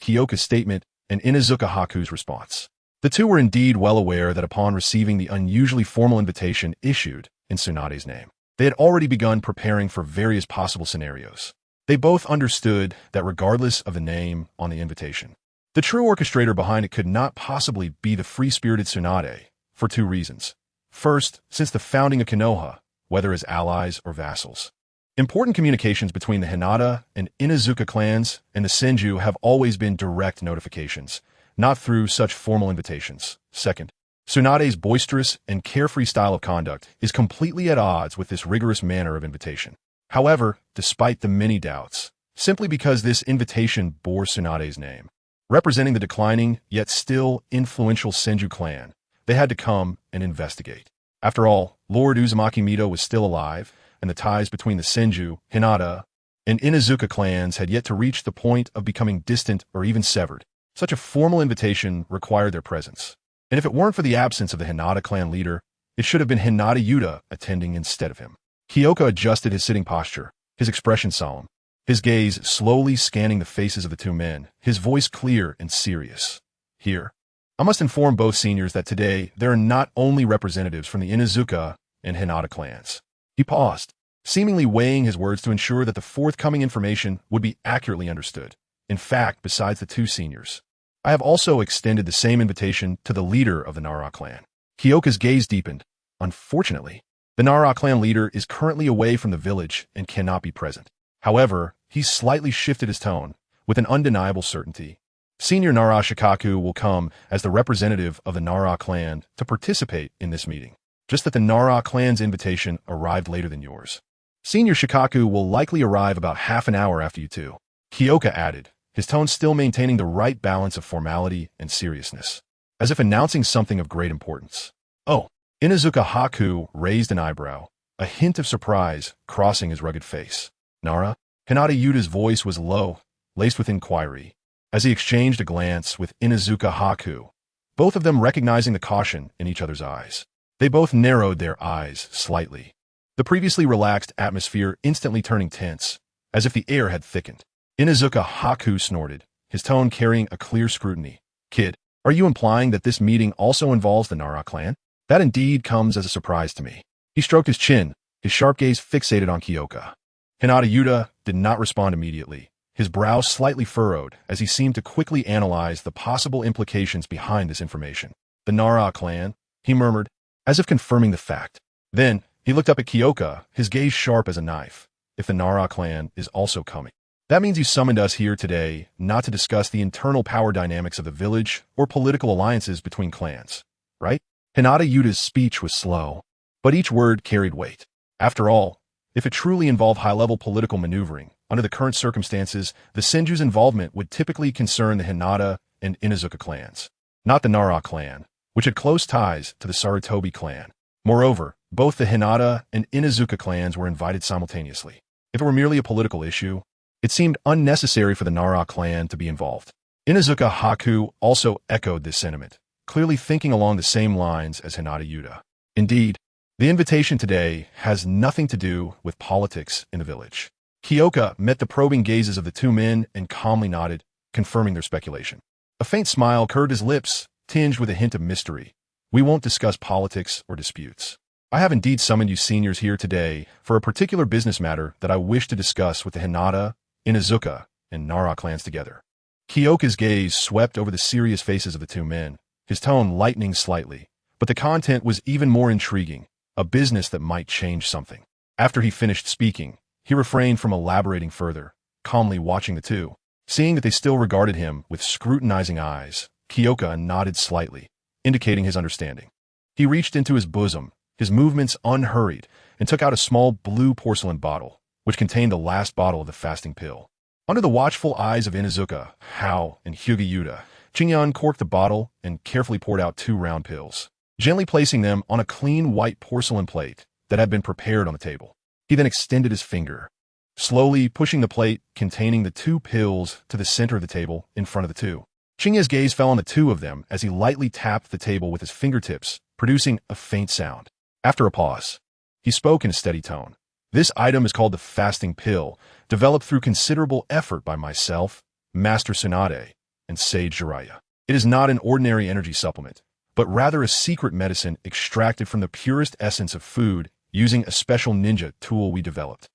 Kyoka's statement and Inuzuka Haku's response. The two were indeed well aware that upon receiving the unusually formal invitation issued in Tsunade's name, they had already begun preparing for various possible scenarios. They both understood that regardless of the name on the invitation, the true orchestrator behind it could not possibly be the free-spirited Tsunade, for two reasons. First, since the founding of Konoha, whether as allies or vassals, important communications between the Hinata and Inuzuka clans and the Senju have always been direct notifications, not through such formal invitations. Second, Tsunade's boisterous and carefree style of conduct is completely at odds with this rigorous manner of invitation. However, despite the many doubts, simply because this invitation bore Tsunade's name, representing the declining yet still influential Senju clan, they had to come and investigate. After all, Lord Uzumaki Mito was still alive, and the ties between the Senju, Hinata, and Inuzuka clans had yet to reach the point of becoming distant or even severed. Such a formal invitation required their presence. And if it weren't for the absence of the Hinata clan leader, it should have been Hinata Yuda attending instead of him. Kyoka adjusted his sitting posture, his expression solemn, his gaze slowly scanning the faces of the two men, his voice clear and serious. Here, I must inform both seniors that today there are not only representatives from the Inuzuka and Hinata clans. He paused, seemingly weighing his words to ensure that the forthcoming information would be accurately understood. In fact, besides the two seniors, I have also extended the same invitation to the leader of the Nara clan. Kyoka's gaze deepened. Unfortunately, the Nara clan leader is currently away from the village and cannot be present. However, he slightly shifted his tone, with an undeniable certainty. Senior Nara Shikaku will come as the representative of the Nara clan to participate in this meeting. Just that the Nara clan's invitation arrived later than yours. Senior Shikaku will likely arrive about half an hour after you two, Kyoka added, his tone still maintaining the right balance of formality and seriousness, as if announcing something of great importance. Oh, Inuzuka Haku raised an eyebrow, a hint of surprise crossing his rugged face. Nara? Hinata Yuda's voice was low, laced with inquiry, as he exchanged a glance with Inuzuka Haku, both of them recognizing the caution in each other's eyes. They both narrowed their eyes slightly, the previously relaxed atmosphere instantly turning tense, as if the air had thickened. Inuzuka Haku snorted, his tone carrying a clear scrutiny. Kid, are you implying that this meeting also involves the Nara clan? That indeed comes as a surprise to me. He stroked his chin, his sharp gaze fixated on Kyoka. Hinata Yuda did not respond immediately, his brow slightly furrowed as he seemed to quickly analyze the possible implications behind this information. The Nara clan, he murmured, as if confirming the fact. Then, he looked up at Kyoka, his gaze sharp as a knife. If the Nara clan is also coming, that means you summoned us here today not to discuss the internal power dynamics of the village or political alliances between clans, right? Hinata Yuda's speech was slow, but each word carried weight. After all, if it truly involved high-level political maneuvering, under the current circumstances, the Senju's involvement would typically concern the Hinata and Inuzuka clans, not the Nara clan, which had close ties to the Sarutobi clan. Moreover, both the Hinata and Inuzuka clans were invited simultaneously. If it were merely a political issue, it seemed unnecessary for the Nara clan to be involved. Inuzuka Haku also echoed this sentiment, clearly thinking along the same lines as Hinata Yuda. Indeed, the invitation today has nothing to do with politics in the village. Kyoka met the probing gazes of the two men and calmly nodded, confirming their speculation. A faint smile curved his lips, tinged with a hint of mystery. We won't discuss politics or disputes. I have indeed summoned you seniors here today for a particular business matter that I wish to discuss with the Hinata, Inuzuka, and Nara clans together. Kyoka's gaze swept over the serious faces of the two men, his tone lightening slightly, but the content was even more intriguing, a business that might change something. After he finished speaking, he refrained from elaborating further, calmly watching the two. Seeing that they still regarded him with scrutinizing eyes, Kyoka nodded slightly, indicating his understanding. He reached into his bosom, his movements unhurried, and took out a small blue porcelain bottle, which contained the last bottle of the fasting pill. Under the watchful eyes of Inuzuka, Hao, and Qingye, Qingye uncorked the bottle and carefully poured out 2 round pills, gently placing them on a clean white porcelain plate that had been prepared on the table. He then extended his finger, slowly pushing the plate containing the 2 pills to the center of the table in front of the two. Qingye's gaze fell on the 2 of them as he lightly tapped the table with his fingertips, producing a faint sound. After a pause, he spoke in a steady tone. This item is called the fasting pill, developed through considerable effort by myself, Master Tsunade, and Sage Jiraiya. It is not an ordinary energy supplement, but rather a secret medicine extracted from the purest essence of food using a special ninja tool we developed,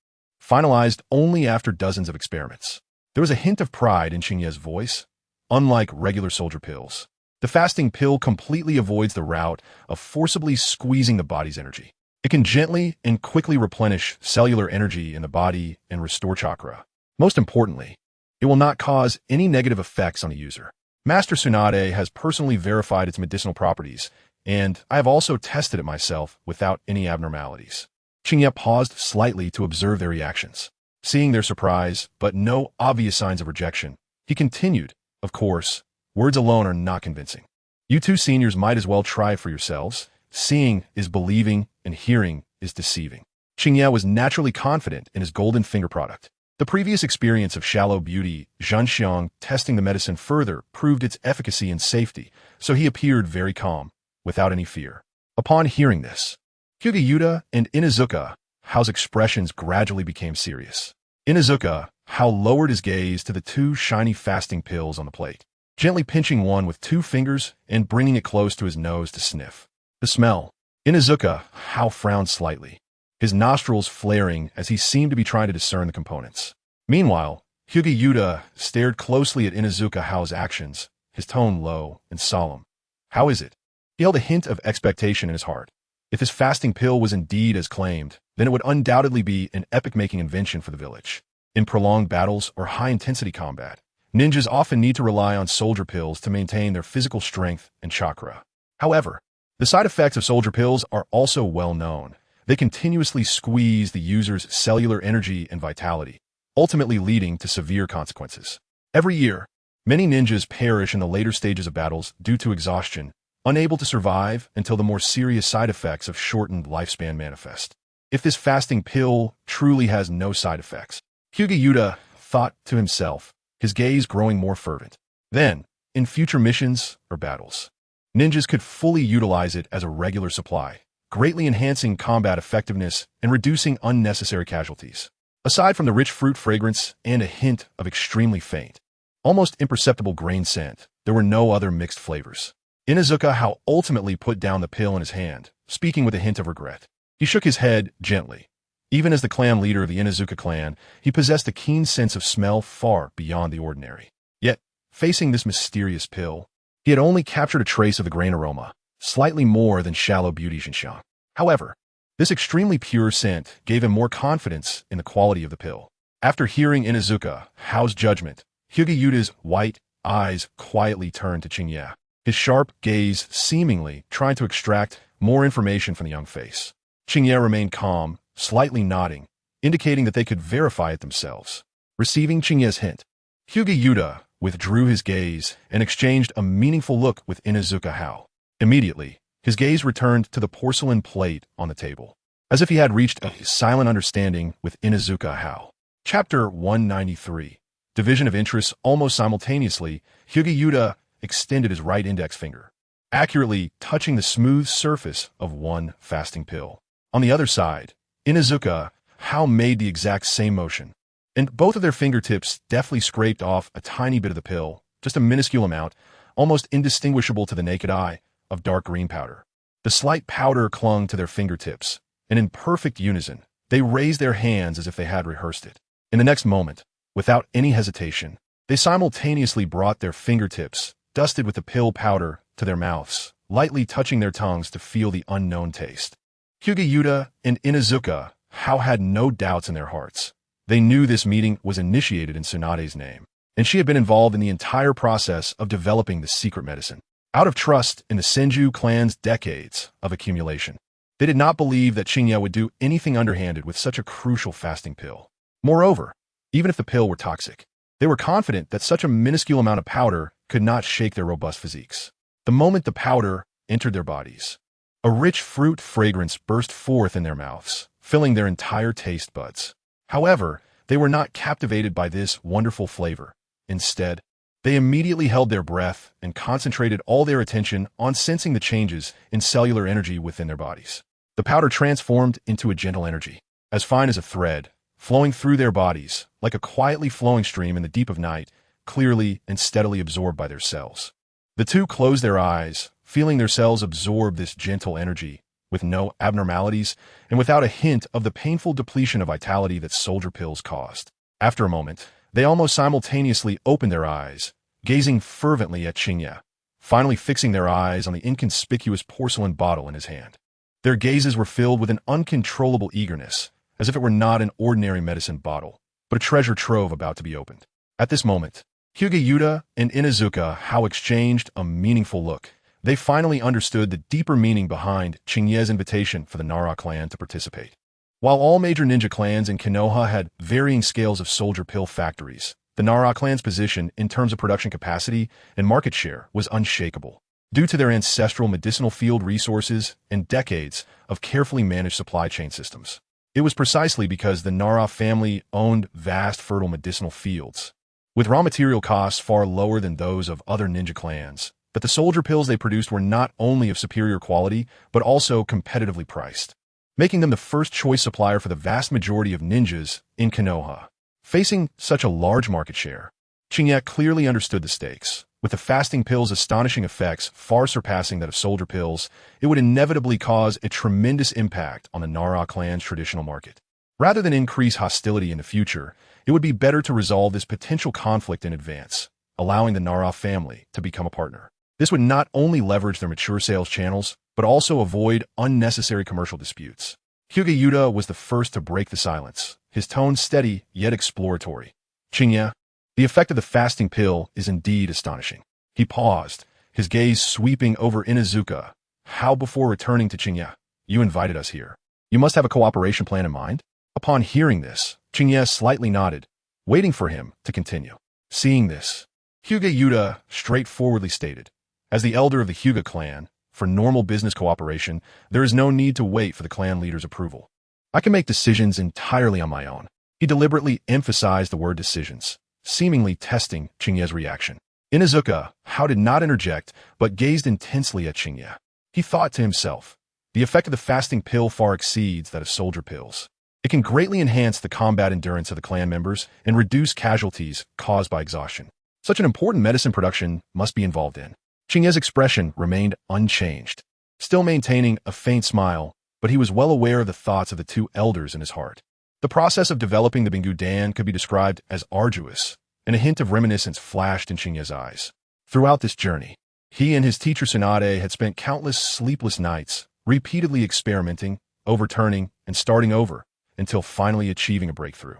finalized only after dozens of experiments. There was a hint of pride in Qingye's voice. Unlike regular soldier pills, the fasting pill completely avoids the route of forcibly squeezing the body's energy. It can gently and quickly replenish cellular energy in the body and restore chakra. Most importantly, it will not cause any negative effects on the user. Master Tsunade has personally verified its medicinal properties, and I have also tested it myself without any abnormalities. Qingye paused slightly to observe their reactions. Seeing their surprise, but no obvious signs of rejection, he continued, "Of course, words alone are not convincing. You 2 seniors might as well try for yourselves. Seeing is believing, and hearing is deceiving." Qingye was naturally confident in his golden finger product. The previous experience of shallow beauty, Zhanxiang, testing the medicine further proved its efficacy and safety, so he appeared very calm, without any fear. Upon hearing this, Qingye and Inuzuka, Hao's expressions gradually became serious. Inuzuka, Hao lowered his gaze to the 2 shiny fasting pills on the plate, gently pinching one with 2 fingers and bringing it close to his nose to sniff. The smell. Inuzuka, Hao frowned slightly, his nostrils flaring as he seemed to be trying to discern the components. Meanwhile, Qingye stared closely at Inuzuka Hao's actions, his tone low and solemn. "How is it?" He held a hint of expectation in his heart. If his fasting pill was indeed as claimed, then it would undoubtedly be an epic-making invention for the village. In prolonged battles or high-intensity combat, ninjas often need to rely on soldier pills to maintain their physical strength and chakra. However, the side effects of soldier pills are also well known. They continuously squeeze the user's cellular energy and vitality, ultimately leading to severe consequences. Every year, many ninjas perish in the later stages of battles due to exhaustion, unable to survive until the more serious side effects of shortened lifespan manifest. If this fasting pill truly has no side effects, Qingye thought to himself, his gaze growing more fervent. Then, in future missions or battles, ninjas could fully utilize it as a regular supply, greatly enhancing combat effectiveness and reducing unnecessary casualties. Aside from the rich fruit fragrance and a hint of extremely faint, almost imperceptible grain scent, there were no other mixed flavors. Inuzuka Hao ultimately put down the pill in his hand, speaking with a hint of regret. He shook his head gently. Even as the clan leader of the Inuzuka clan, he possessed a keen sense of smell far beyond the ordinary. Yet, facing this mysterious pill, he had only captured a trace of the grain aroma, slightly more than shallow beauty Xinxiang. However, this extremely pure scent gave him more confidence in the quality of the pill. After hearing Inuzuka Hao's judgment, Qingye's white eyes quietly turned to Qingye, his sharp gaze seemingly trying to extract more information from the young face. Qingye remained calm, slightly nodding, indicating that they could verify it themselves. Receiving Qingye's hint, Qingye withdrew his gaze and exchanged a meaningful look with Inuzuka Hao. Immediately, his gaze returned to the porcelain plate on the table, as if he had reached a silent understanding with Inuzuka Hao. Chapter 193. Division of Interests. Almost simultaneously, Qingye extended his right index finger, accurately touching the smooth surface of one fasting pill. On the other side, Inuzuka Hao made the exact same motion, and both of their fingertips deftly scraped off a tiny bit of the pill, just a minuscule amount, almost indistinguishable to the naked eye, of dark green powder. The slight powder clung to their fingertips, and in perfect unison, they raised their hands as if they had rehearsed it. In the next moment, without any hesitation, they simultaneously brought their fingertips, dusted with the pill powder, to their mouths, lightly touching their tongues to feel the unknown taste. Qingye and Inuzuka had no doubts in their hearts. They knew this meeting was initiated in Tsunade's name, and she had been involved in the entire process of developing the secret medicine. Out of trust in the Senju clan's decades of accumulation, they did not believe that Qingye would do anything underhanded with such a crucial fasting pill. Moreover, even if the pill were toxic, they were confident that such a minuscule amount of powder could not shake their robust physiques. The moment the powder entered their bodies, a rich fruit fragrance burst forth in their mouths, filling their entire taste buds. However, they were not captivated by this wonderful flavor. Instead, they immediately held their breath and concentrated all their attention on sensing the changes in cellular energy within their bodies. The powder transformed into a gentle energy, as fine as a thread, flowing through their bodies, like a quietly flowing stream in the deep of night, clearly and steadily absorbed by their cells. The two closed their eyes, feeling their cells absorb this gentle energy, with no abnormalities and without a hint of the painful depletion of vitality that soldier pills caused. After a moment, they almost simultaneously opened their eyes, gazing fervently at Qingye, finally fixing their eyes on the inconspicuous porcelain bottle in his hand. Their gazes were filled with an uncontrollable eagerness, as if it were not an ordinary medicine bottle, but a treasure trove about to be opened. At this moment, Qingye and Inuzuka exchanged a meaningful look. They finally understood the deeper meaning behind Qingye's invitation for the Nara clan to participate. While all major ninja clans in Konoha had varying scales of soldier pill factories, the Nara clan's position in terms of production capacity and market share was unshakable, due to their ancestral medicinal field resources and decades of carefully managed supply chain systems. It was precisely because the Nara family owned vast fertile medicinal fields, with raw material costs far lower than those of other ninja clans, that the soldier pills they produced were not only of superior quality, but also competitively priced, making them the first choice supplier for the vast majority of ninjas in Konoha. Facing such a large market share, Qingye clearly understood the stakes. With the fasting pill's astonishing effects far surpassing that of soldier pills, it would inevitably cause a tremendous impact on the Nara clan's traditional market. Rather than increase hostility in the future, it would be better to resolve this potential conflict in advance, allowing the Nara family to become a partner. This would not only leverage their mature sales channels, but also avoid unnecessary commercial disputes. Qingye was the first to break the silence, his tone steady yet exploratory. Qingye, the effect of the fasting pill is indeed astonishing. He paused, his gaze sweeping over Inuzuka. How before returning to Qingye, you invited us here. You must have a cooperation plan in mind? Upon hearing this, Qingye slightly nodded, waiting for him to continue. Seeing this, Qingye straightforwardly stated, as the elder of the Hyuga clan, for normal business cooperation, there is no need to wait for the clan leader's approval. I can make decisions entirely on my own. He deliberately emphasized the word decisions, seemingly testing Qingye's reaction. Inuzuka did not interject, but gazed intensely at Qingye. He thought to himself, the effect of the fasting pill far exceeds that of soldier pills. It can greatly enhance the combat endurance of the clan members and reduce casualties caused by exhaustion. Such an important medicine production must be involved in. Qingye's expression remained unchanged, still maintaining a faint smile, but he was well aware of the thoughts of the two elders in his heart. The process of developing the Bingu Dan could be described as arduous, and a hint of reminiscence flashed in Qingye's eyes. Throughout this journey, he and his teacher Tsunade had spent countless sleepless nights, repeatedly experimenting, overturning, and starting over, until finally achieving a breakthrough.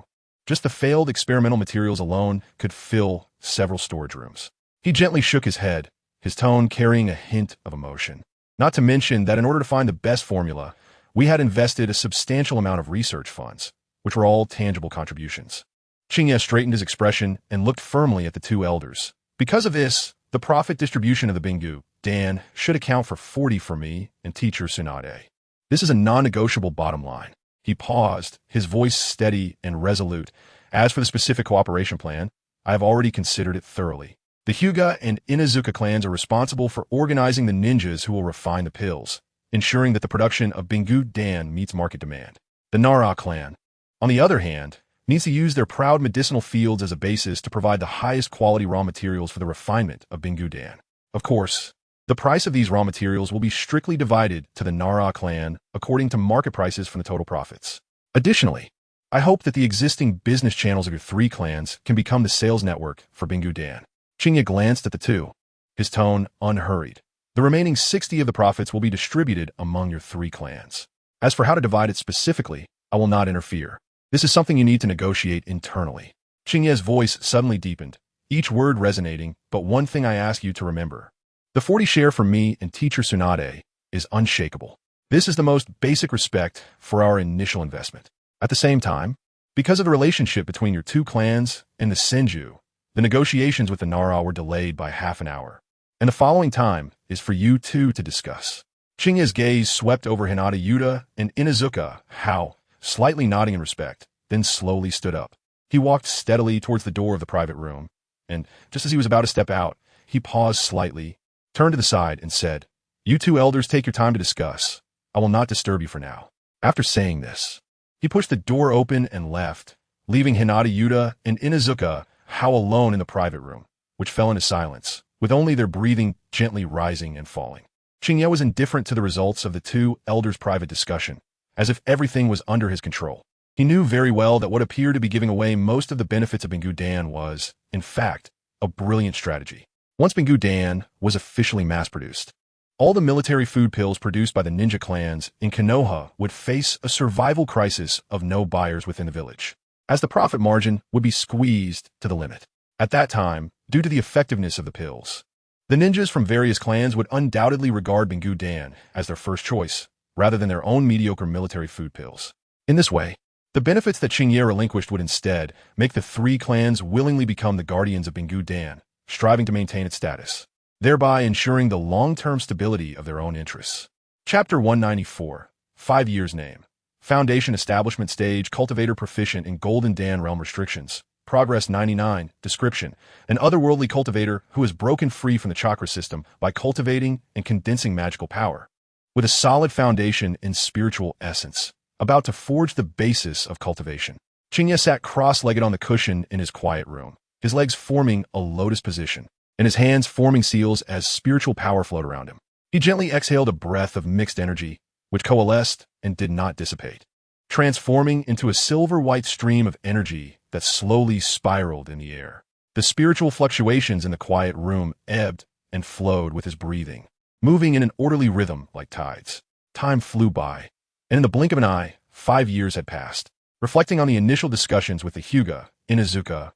Just the failed experimental materials alone could fill several storage rooms. He gently shook his head, his tone carrying a hint of emotion. Not to mention that in order to find the best formula, we had invested a substantial amount of research funds, which were all tangible contributions. Qingye straightened his expression and looked firmly at the two elders. Because of this, the profit distribution of the Bingu Dan should account for 40 for me and teacher Tsunade. This is a non-negotiable bottom line. He paused, his voice steady and resolute. As for the specific cooperation plan, I have already considered it thoroughly. The Hyuga and Inuzuka clans are responsible for organizing the ninjas who will refine the pills, ensuring that the production of Bingu Dan meets market demand. The Nara clan, on the other hand, needs to use their proud medicinal fields as a basis to provide the highest quality raw materials for the refinement of Bingu Dan. Of course, The price of these raw materials will be strictly divided to the Nara clan according to market prices from the total profits. Additionally, I hope that the existing business channels of your three clans can become the sales network for Bingu Dan. Qingye glanced at the two, his tone unhurried. The remaining 60 of the profits will be distributed among your three clans. As for how to divide it specifically, I will not interfere. This is something you need to negotiate internally. Qingye's voice suddenly deepened, each word resonating, but one thing I ask you to remember. The 40 share for me and teacher Tsunade is unshakable. This is the most basic respect for our initial investment. At the same time, because of the relationship between your two clans and the Senju, the negotiations with the Nara were delayed by half an hour. And the following time is for you two to discuss. Qingye's gaze swept over Hinata Yuta and Inuzuka, how, slightly nodding in respect, then slowly stood up. He walked steadily towards the door of the private room, and just as he was about to step out, he paused slightly, turned to the side, and said, "You two elders take your time to discuss. I will not disturb you for now." After saying this, he pushed the door open and left, leaving Hinata Yuta and Inuzuka how alone in the private room, which fell into silence, with only their breathing gently rising and falling. Qingye was indifferent to the results of the two elders' private discussion, as if everything was under his control. He knew very well that what appeared to be giving away most of the benefits of Bingu Dan was, in fact, a brilliant strategy. Once Bingu Dan was officially mass-produced, all the military food pills produced by the ninja clans in Konoha would face a survival crisis of no buyers within the village, as the profit margin would be squeezed to the limit. At that time, due to the effectiveness of the pills, the ninjas from various clans would undoubtedly regard Bingu Dan as their first choice, rather than their own mediocre military food pills. In this way, the benefits that Qingye relinquished would instead make the three clans willingly become the guardians of Bingu Dan, striving to maintain its status, thereby ensuring the long-term stability of their own interests. Chapter 194, 5 years name. Foundation establishment stage, cultivator proficient in Golden Dan realm restrictions. Progress 99, description. An otherworldly cultivator who has broken free from the chakra system by cultivating and condensing magical power. With a solid foundation in spiritual essence, about to forge the basis of cultivation. Qingye sat cross-legged on the cushion in his quiet room, his legs forming a lotus position, and his hands forming seals as spiritual power flowed around him. He gently exhaled a breath of mixed energy, which coalesced and did not dissipate, transforming into a silver-white stream of energy that slowly spiraled in the air. The spiritual fluctuations in the quiet room ebbed and flowed with his breathing, moving in an orderly rhythm like tides. Time flew by, and in the blink of an eye, 5 years had passed. Reflecting on the initial discussions with the Hyuga, Inuzuka,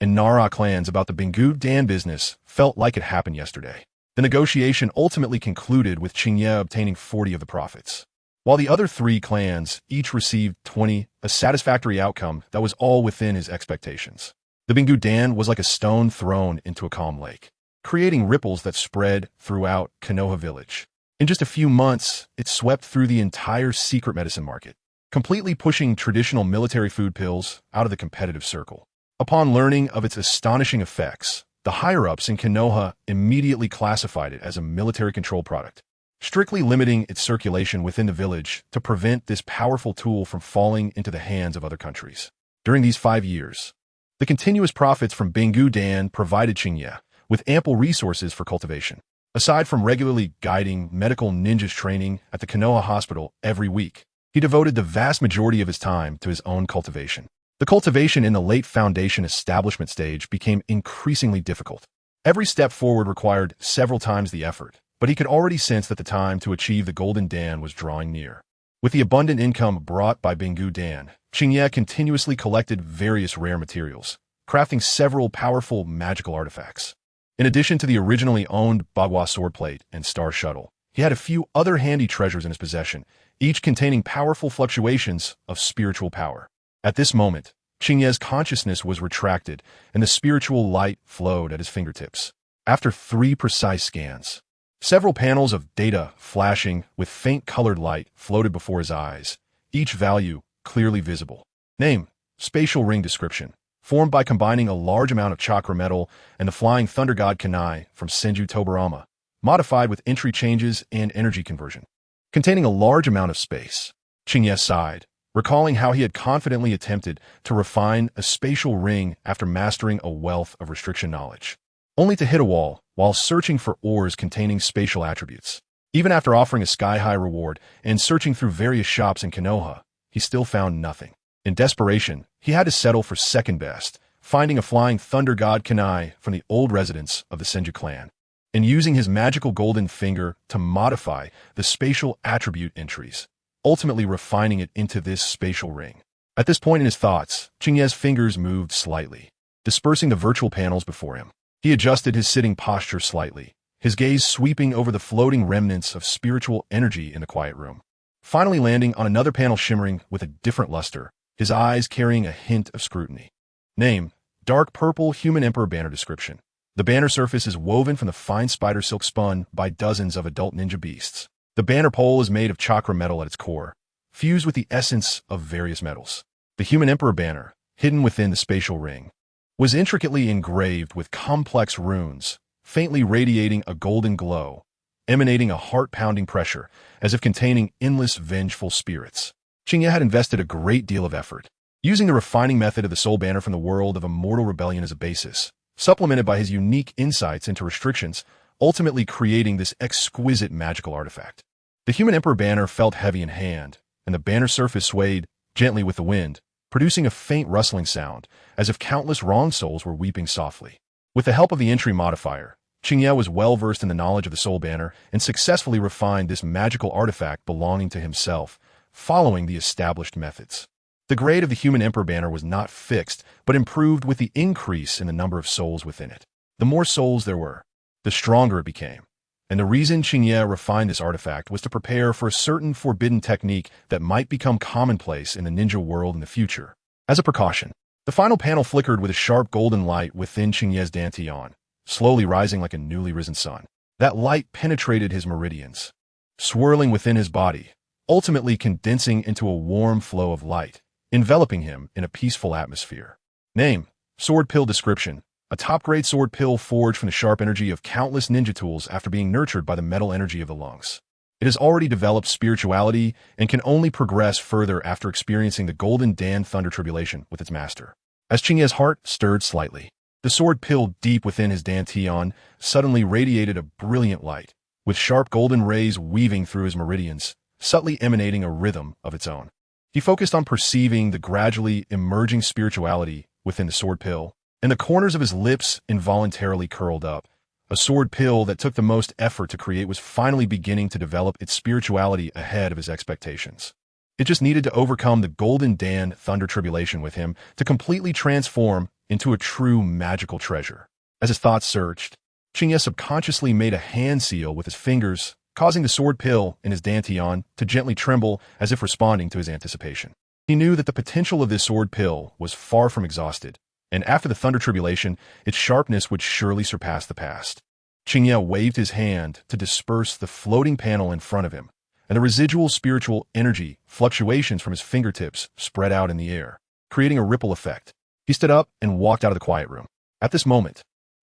and Nara clans about the Bingu Dan business felt like it happened yesterday. The negotiation ultimately concluded with Qingye obtaining 40 of the profits, while the other three clans each received 20, a satisfactory outcome that was all within his expectations. The Bingu Dan was like a stone thrown into a calm lake, creating ripples that spread throughout Konoha village. In just a few months, it swept through the entire secret medicine market, completely pushing traditional military food pills out of the competitive circle. Upon learning of its astonishing effects, the higher-ups in Konoha immediately classified it as a military control product, strictly limiting its circulation within the village to prevent this powerful tool from falling into the hands of other countries. During these 5 years, the continuous profits from Bingu Dan provided Qingye with ample resources for cultivation. Aside from regularly guiding medical ninjas training at the Konoha hospital every week, he devoted the vast majority of his time to his own cultivation. The cultivation in the late foundation establishment stage became increasingly difficult. Every step forward required several times the effort, but he could already sense that the time to achieve the Golden Dan was drawing near. With the abundant income brought by Bingu Dan, Qingye continuously collected various rare materials, crafting several powerful magical artifacts. In addition to the originally owned Bagua swordplate and star shuttle, he had a few other handy treasures in his possession, each containing powerful fluctuations of spiritual power. At this moment, Qingye's consciousness was retracted, and the spiritual light flowed at his fingertips. After 3 precise scans, several panels of data flashing with faint colored light floated before his eyes, each value clearly visible. Name, spatial ring description, formed by combining a large amount of chakra metal and the flying thunder god Qingye from Senju Tobarama, modified with entry changes and energy conversion. Containing a large amount of space, Qingye sighed, recalling how he had confidently attempted to refine a spatial ring after mastering a wealth of restriction knowledge, only to hit a wall while searching for ores containing spatial attributes. Even after offering a sky-high reward and searching through various shops in Konoha, he still found nothing. In desperation, he had to settle for second best, finding a flying thunder god Qingye from the old residents of the Senju clan, and using his magical golden finger to modify the spatial attribute entries, ultimately refining it into this spatial ring. At this point in his thoughts, Qingye's fingers moved slightly, dispersing the virtual panels before him. He adjusted his sitting posture slightly, his gaze sweeping over the floating remnants of spiritual energy in the quiet room, finally landing on another panel shimmering with a different luster, his eyes carrying a hint of scrutiny. Name: Dark Purple Human Emperor Banner. Description: the banner surface is woven from the fine spider silk spun by dozens of adult ninja beasts. The banner pole is made of chakra metal at its core, fused with the essence of various metals. The Human Emperor banner, hidden within the spatial ring, was intricately engraved with complex runes, faintly radiating a golden glow, emanating a heart-pounding pressure, as if containing endless vengeful spirits. Qingye had invested a great deal of effort, using the refining method of the soul banner from the world of Immortal Rebellion as a basis, supplemented by his unique insights into restrictions, ultimately creating this exquisite magical artifact. The Human Emperor banner felt heavy in hand, and the banner surface swayed gently with the wind, producing a faint rustling sound, as if countless wronged souls were weeping softly. With the help of the entry modifier, Qingye was well-versed in the knowledge of the soul banner and successfully refined this magical artifact belonging to himself, following the established methods. The grade of the Human Emperor banner was not fixed, but improved with the increase in the number of souls within it. The more souls there were, the stronger it became. And the reason Qingye refined this artifact was to prepare for a certain forbidden technique that might become commonplace in the ninja world in the future. As a precaution, the final panel flickered with a sharp golden light within Qingye's dantian, slowly rising like a newly risen sun. That light penetrated his meridians, swirling within his body, ultimately condensing into a warm flow of light, enveloping him in a peaceful atmosphere. Name: Sword Pill. Description: a top-grade sword pill forged from the sharp energy of countless ninja tools after being nurtured by the metal energy of the lungs. It has already developed spirituality and can only progress further after experiencing the Golden Dan Thunder Tribulation with its master. As Qingye's heart stirred slightly, the sword pill deep within his dantian suddenly radiated a brilliant light, with sharp golden rays weaving through his meridians, subtly emanating a rhythm of its own. He focused on perceiving the gradually emerging spirituality within the sword pill, and the corners of his lips involuntarily curled up. A sword pill that took the most effort to create was finally beginning to develop its spirituality ahead of his expectations. It just needed to overcome the Golden Dan Thunder Tribulation with him to completely transform into a true magical treasure. As his thoughts searched, Qingye subconsciously made a hand seal with his fingers, causing the sword pill in his dantian to gently tremble as if responding to his anticipation. He knew that the potential of this sword pill was far from exhausted, and after the Thunder Tribulation, its sharpness would surely surpass the past. Qingye waved his hand to disperse the floating panel in front of him, and the residual spiritual energy fluctuations from his fingertips spread out in the air, creating a ripple effect. He stood up and walked out of the quiet room. At this moment,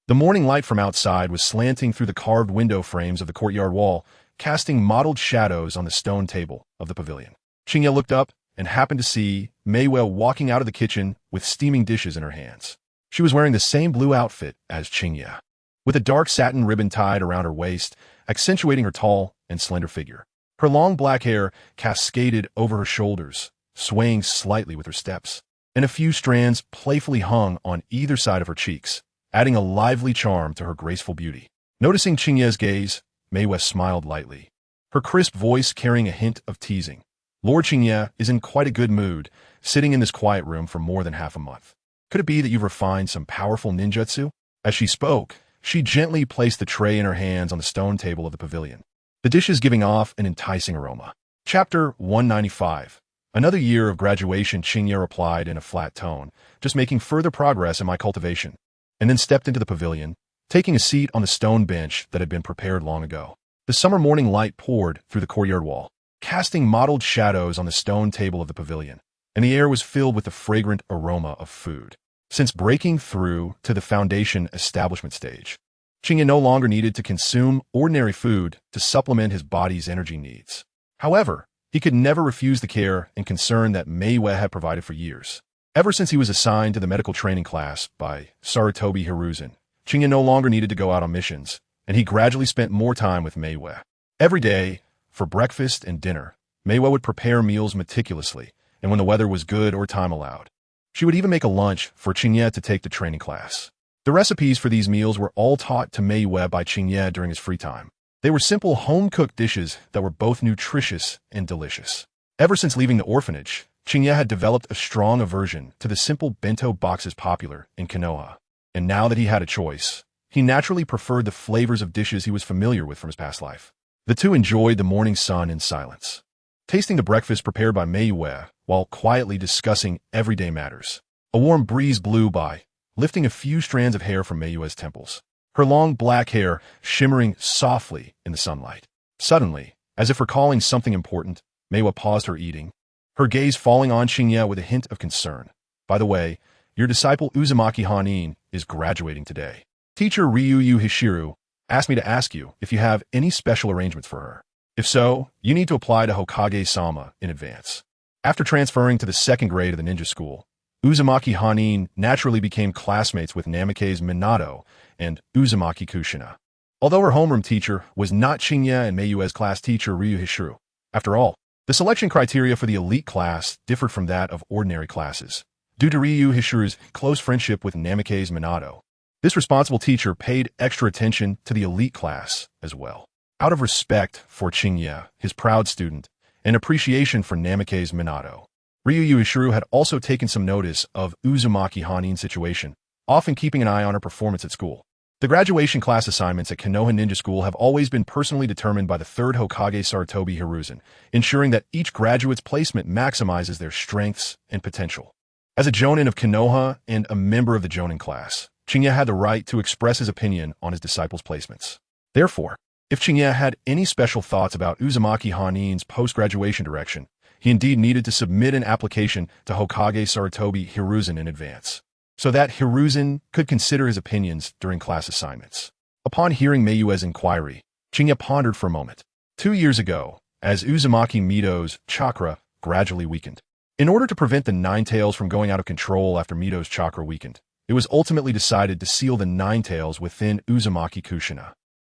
the morning light from outside was slanting through the carved window frames of the courtyard wall, casting mottled shadows on the stone table of the pavilion. Qingye looked up and happened to see Maywell walking out of the kitchen with steaming dishes in her hands. She was wearing the same blue outfit as Qingye, with a dark satin ribbon tied around her waist, accentuating her tall and slender figure. Her long black hair cascaded over her shoulders, swaying slightly with her steps, and a few strands playfully hung on either side of her cheeks, adding a lively charm to her graceful beauty. Noticing Qingye's gaze, Maywell smiled lightly, her crisp voice carrying a hint of teasing. Lord Qingye is in quite a good mood, sitting in this quiet room for more than half a month. Could it be that you've refined some powerful ninjutsu? As she spoke, she gently placed the tray in her hands on the stone table of the pavilion, the dishes giving off an enticing aroma. Chapter 195. Another year of graduation, Qingye replied in a flat tone, just making further progress in my cultivation, and then stepped into the pavilion, taking a seat on the stone bench that had been prepared long ago. The summer morning light poured through the courtyard wall, casting mottled shadows on the stone table of the pavilion, and the air was filled with the fragrant aroma of food. Since breaking through to the foundation establishment stage, Qingye no longer needed to consume ordinary food to supplement his body's energy needs. However, he could never refuse the care and concern that Maywell had provided for years. Ever since he was assigned to the medical training class by Sarutobi Hiruzen, Qingye no longer needed to go out on missions, and he gradually spent more time with Meiwa. Every day, for breakfast and dinner, Meiwa would prepare meals meticulously, and when the weather was good or time allowed, she would even make a lunch for Qingye to take to training class. The recipes for these meals were all taught to Meiwa by Qingye during his free time. They were simple home-cooked dishes that were both nutritious and delicious. Ever since leaving the orphanage, Qingye had developed a strong aversion to the simple bento boxes popular in Konoha. And now that he had a choice, he naturally preferred the flavors of dishes he was familiar with from his past life. The two enjoyed the morning sun in silence, tasting the breakfast prepared by Meiwa while quietly discussing everyday matters. A warm breeze blew by, lifting a few strands of hair from Meiwa's temples, her long black hair shimmering softly in the sunlight. Suddenly, as if recalling something important, Meiwa paused her eating, her gaze falling on Qingye with a hint of concern. By the way, your disciple Uzumaki Hanin is graduating today. Teacher Ryuyu Hishiru asked me to ask you if you have any special arrangements for her. If so, you need to apply to Hokage-sama in advance. After transferring to the second grade of the ninja school, Uzumaki Hanin naturally became classmates with Namake's Minato and Uzumaki Kushina. Although her homeroom teacher was not Qingye and Meiyue's class teacher Ryu Hishiru. After all, the selection criteria for the elite class differed from that of ordinary classes, due to Ryu Hishiru's close friendship with Namake's Minato. This responsible teacher paid extra attention to the elite class as well. Out of respect for Qingye, his proud student, and appreciation for Namake's Minato, Ryu Hishiru had also taken some notice of Uzumaki Hanin's situation, often keeping an eye on her performance at school. The graduation class assignments at Konoha Ninja School have always been personally determined by the third Hokage Sarutobi Hiruzen, ensuring that each graduate's placement maximizes their strengths and potential. As a Jonin of Konoha and a member of the Jonin class, Qingye had the right to express his opinion on his disciples' placements. Therefore, if Qingye had any special thoughts about Uzumaki Hanin's post-graduation direction, he indeed needed to submit an application to Hokage Sarutobi Hiruzen in advance, so that Hiruzen could consider his opinions during class assignments. Upon hearing Meiyue's inquiry, Qingye pondered for a moment. 2 years ago, as Uzumaki Mito's chakra gradually weakened. In order to prevent the Nine Tails from going out of control after Mito's chakra weakened, it was ultimately decided to seal the Nine Tails within Uzumaki Kushina.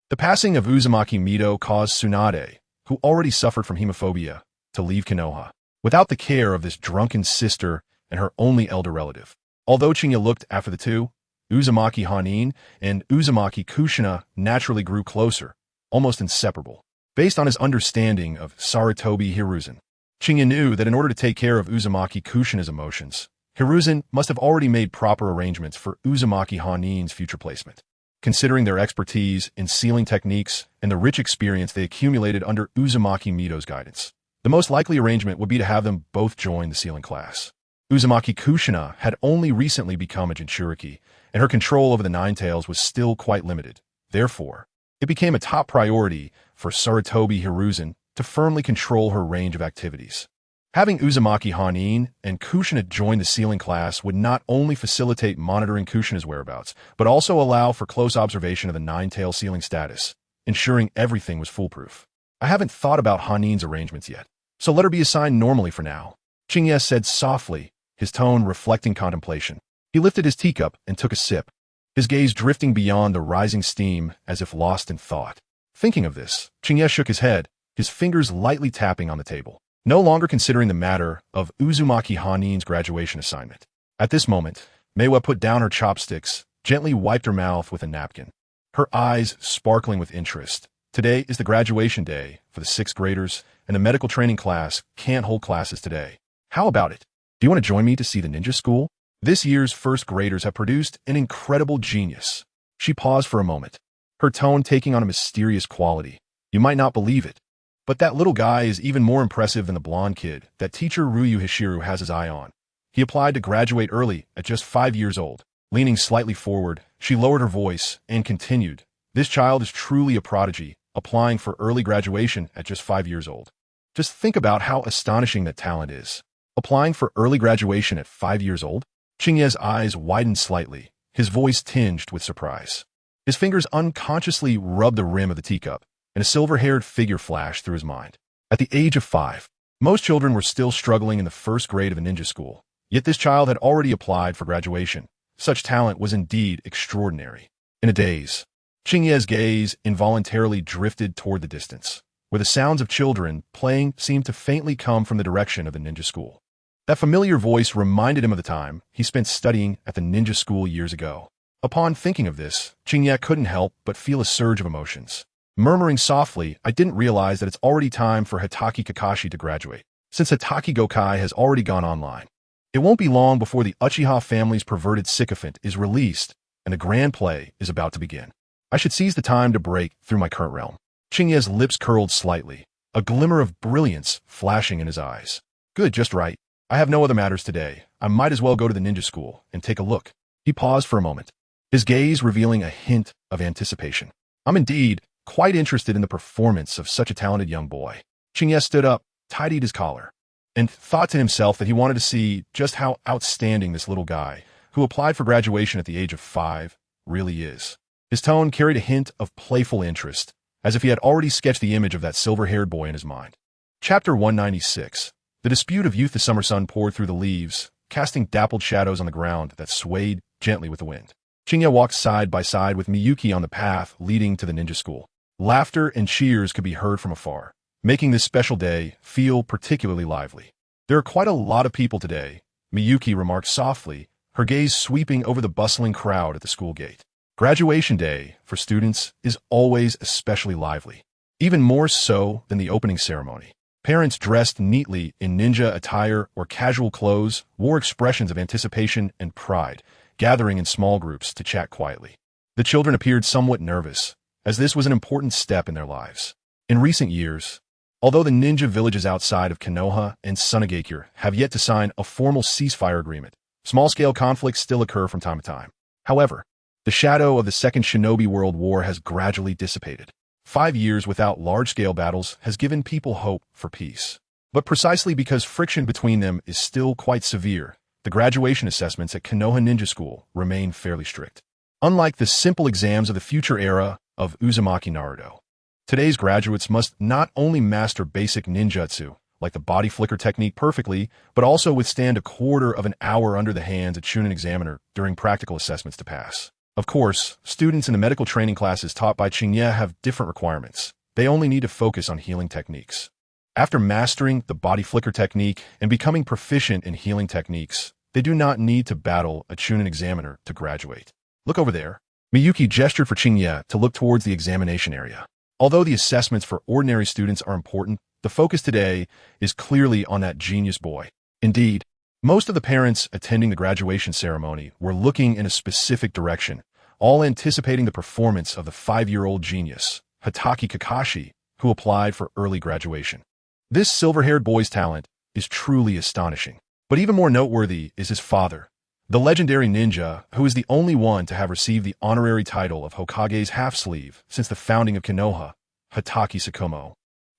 The passing of Uzumaki Mito caused Tsunade, who already suffered from hemophobia, to leave Konoha, without the care of this drunken sister and her only elder relative. Although Qingye looked after the two, Uzumaki Hanin and Uzumaki Kushina naturally grew closer, almost inseparable. Based on his understanding of Sarutobi Hiruzen, Qingye knew that in order to take care of Uzumaki Kushina's emotions, Hiruzen must have already made proper arrangements for Uzumaki Hanin's future placement. Considering their expertise in sealing techniques and the rich experience they accumulated under Uzumaki Mito's guidance, the most likely arrangement would be to have them both join the sealing class. Uzumaki Kushina had only recently become a Jinchuriki, and her control over the Nine Tails was still quite limited. Therefore, it became a top priority for Sarutobi Hiruzen to firmly control her range of activities. Having Uzumaki Hanin and Kushina join the sealing class would not only facilitate monitoring Kushina's whereabouts, but also allow for close observation of the Nine-Tail sealing status, ensuring everything was foolproof. I haven't thought about Hanin's arrangements yet, so let her be assigned normally for now, Qingye said softly, his tone reflecting contemplation. He lifted his teacup and took a sip, his gaze drifting beyond the rising steam as if lost in thought. Thinking of this, Qingye shook his head, his fingers lightly tapping on the table, no longer considering the matter of Uzumaki Hanin's graduation assignment. At this moment, Meiwa put down her chopsticks, gently wiped her mouth with a napkin, her eyes sparkling with interest. Today is the graduation day for the 6th graders, and the medical training class can't hold classes today. How about it? Do you want to join me to see the ninja school? This year's 1st graders have produced an incredible genius. She paused for a moment, her tone taking on a mysterious quality. You might not believe it, but that little guy is even more impressive than the blonde kid that teacher Ryu Hishiru has his eye on. He applied to graduate early at just 5 years old. Leaning slightly forward, she lowered her voice and continued. This child is truly a prodigy, applying for early graduation at just 5 years old. Just think about how astonishing that talent is. Applying for early graduation at 5 years old? Qingye's eyes widened slightly, his voice tinged with surprise. His fingers unconsciously rubbed the rim of the teacup, and a silver-haired figure flashed through his mind. At the age of 5, most children were still struggling in the 1st grade of a ninja school, yet this child had already applied for graduation. Such talent was indeed extraordinary. In a daze, Qingye's gaze involuntarily drifted toward the distance, where the sounds of children playing seemed to faintly come from the direction of the ninja school. That familiar voice reminded him of the time he spent studying at the ninja school years ago. Upon thinking of this, Qingye couldn't help but feel a surge of emotions. Murmuring softly, I didn't realize that it's already time for Hitaki Kakashi to graduate, since Hitaki Gokai has already gone online. It won't be long before the Uchiha family's perverted sycophant is released and the grand play is about to begin. I should seize the time to break through my current realm. Qingye's lips curled slightly, a glimmer of brilliance flashing in his eyes. Good, just right. I have no other matters today. I might as well go to the ninja school and take a look. He paused for a moment, his gaze revealing a hint of anticipation. I'm indeed quite interested in the performance of such a talented young boy. Qingye stood up, tidied his collar, and thought to himself that he wanted to see just how outstanding this little guy, who applied for graduation at the age of 5, really is. His tone carried a hint of playful interest, as if he had already sketched the image of that silver-haired boy in his mind. Chapter 196. The dispute of youth. The summer sun poured through the leaves, casting dappled shadows on the ground that swayed gently with the wind. Qingye walked side by side with Miyuki on the path leading to the ninja school. Laughter and cheers could be heard from afar, making this special day feel particularly lively. There are quite a lot of people today, Miyuki remarked softly, her gaze sweeping over the bustling crowd at the school gate. Graduation day, for students, is always especially lively, even more so than the opening ceremony. Parents dressed neatly in ninja attire or casual clothes wore expressions of anticipation and pride, gathering in small groups to chat quietly. The children appeared somewhat nervous, as this was an important step in their lives. In recent years, although the ninja villages outside of Konoha and Sunagakure have yet to sign a formal ceasefire agreement, small-scale conflicts still occur from time to time. However, the shadow of the Second Shinobi World War has gradually dissipated. 5 years without large-scale battles has given people hope for peace. But precisely because friction between them is still quite severe, the graduation assessments at Konoha Ninja School remain fairly strict. Unlike the simple exams of the future era of Uzumaki Naruto, today's graduates must not only master basic ninjutsu, like the body flicker technique perfectly, but also withstand a quarter of an hour under the hands of a Chunin examiner during practical assessments to pass. Of course, students in the medical training classes taught by Qingye have different requirements. They only need to focus on healing techniques. After mastering the body flicker technique and becoming proficient in healing techniques, they do not need to battle a Chunin examiner to graduate. Look over there. Miyuki gestured for Qingye to look towards the examination area. Although the assessments for ordinary students are important, the focus today is clearly on that genius boy. Indeed, most of the parents attending the graduation ceremony were looking in a specific direction, all anticipating the performance of the 5-year-old genius, Hitaki Kakashi, who applied for early graduation. This silver-haired boy's talent is truly astonishing. But even more noteworthy is his father, the legendary ninja who is the only one to have received the honorary title of Hokage's half-sleeve since the founding of Konoha, Hitaki Tsukumo,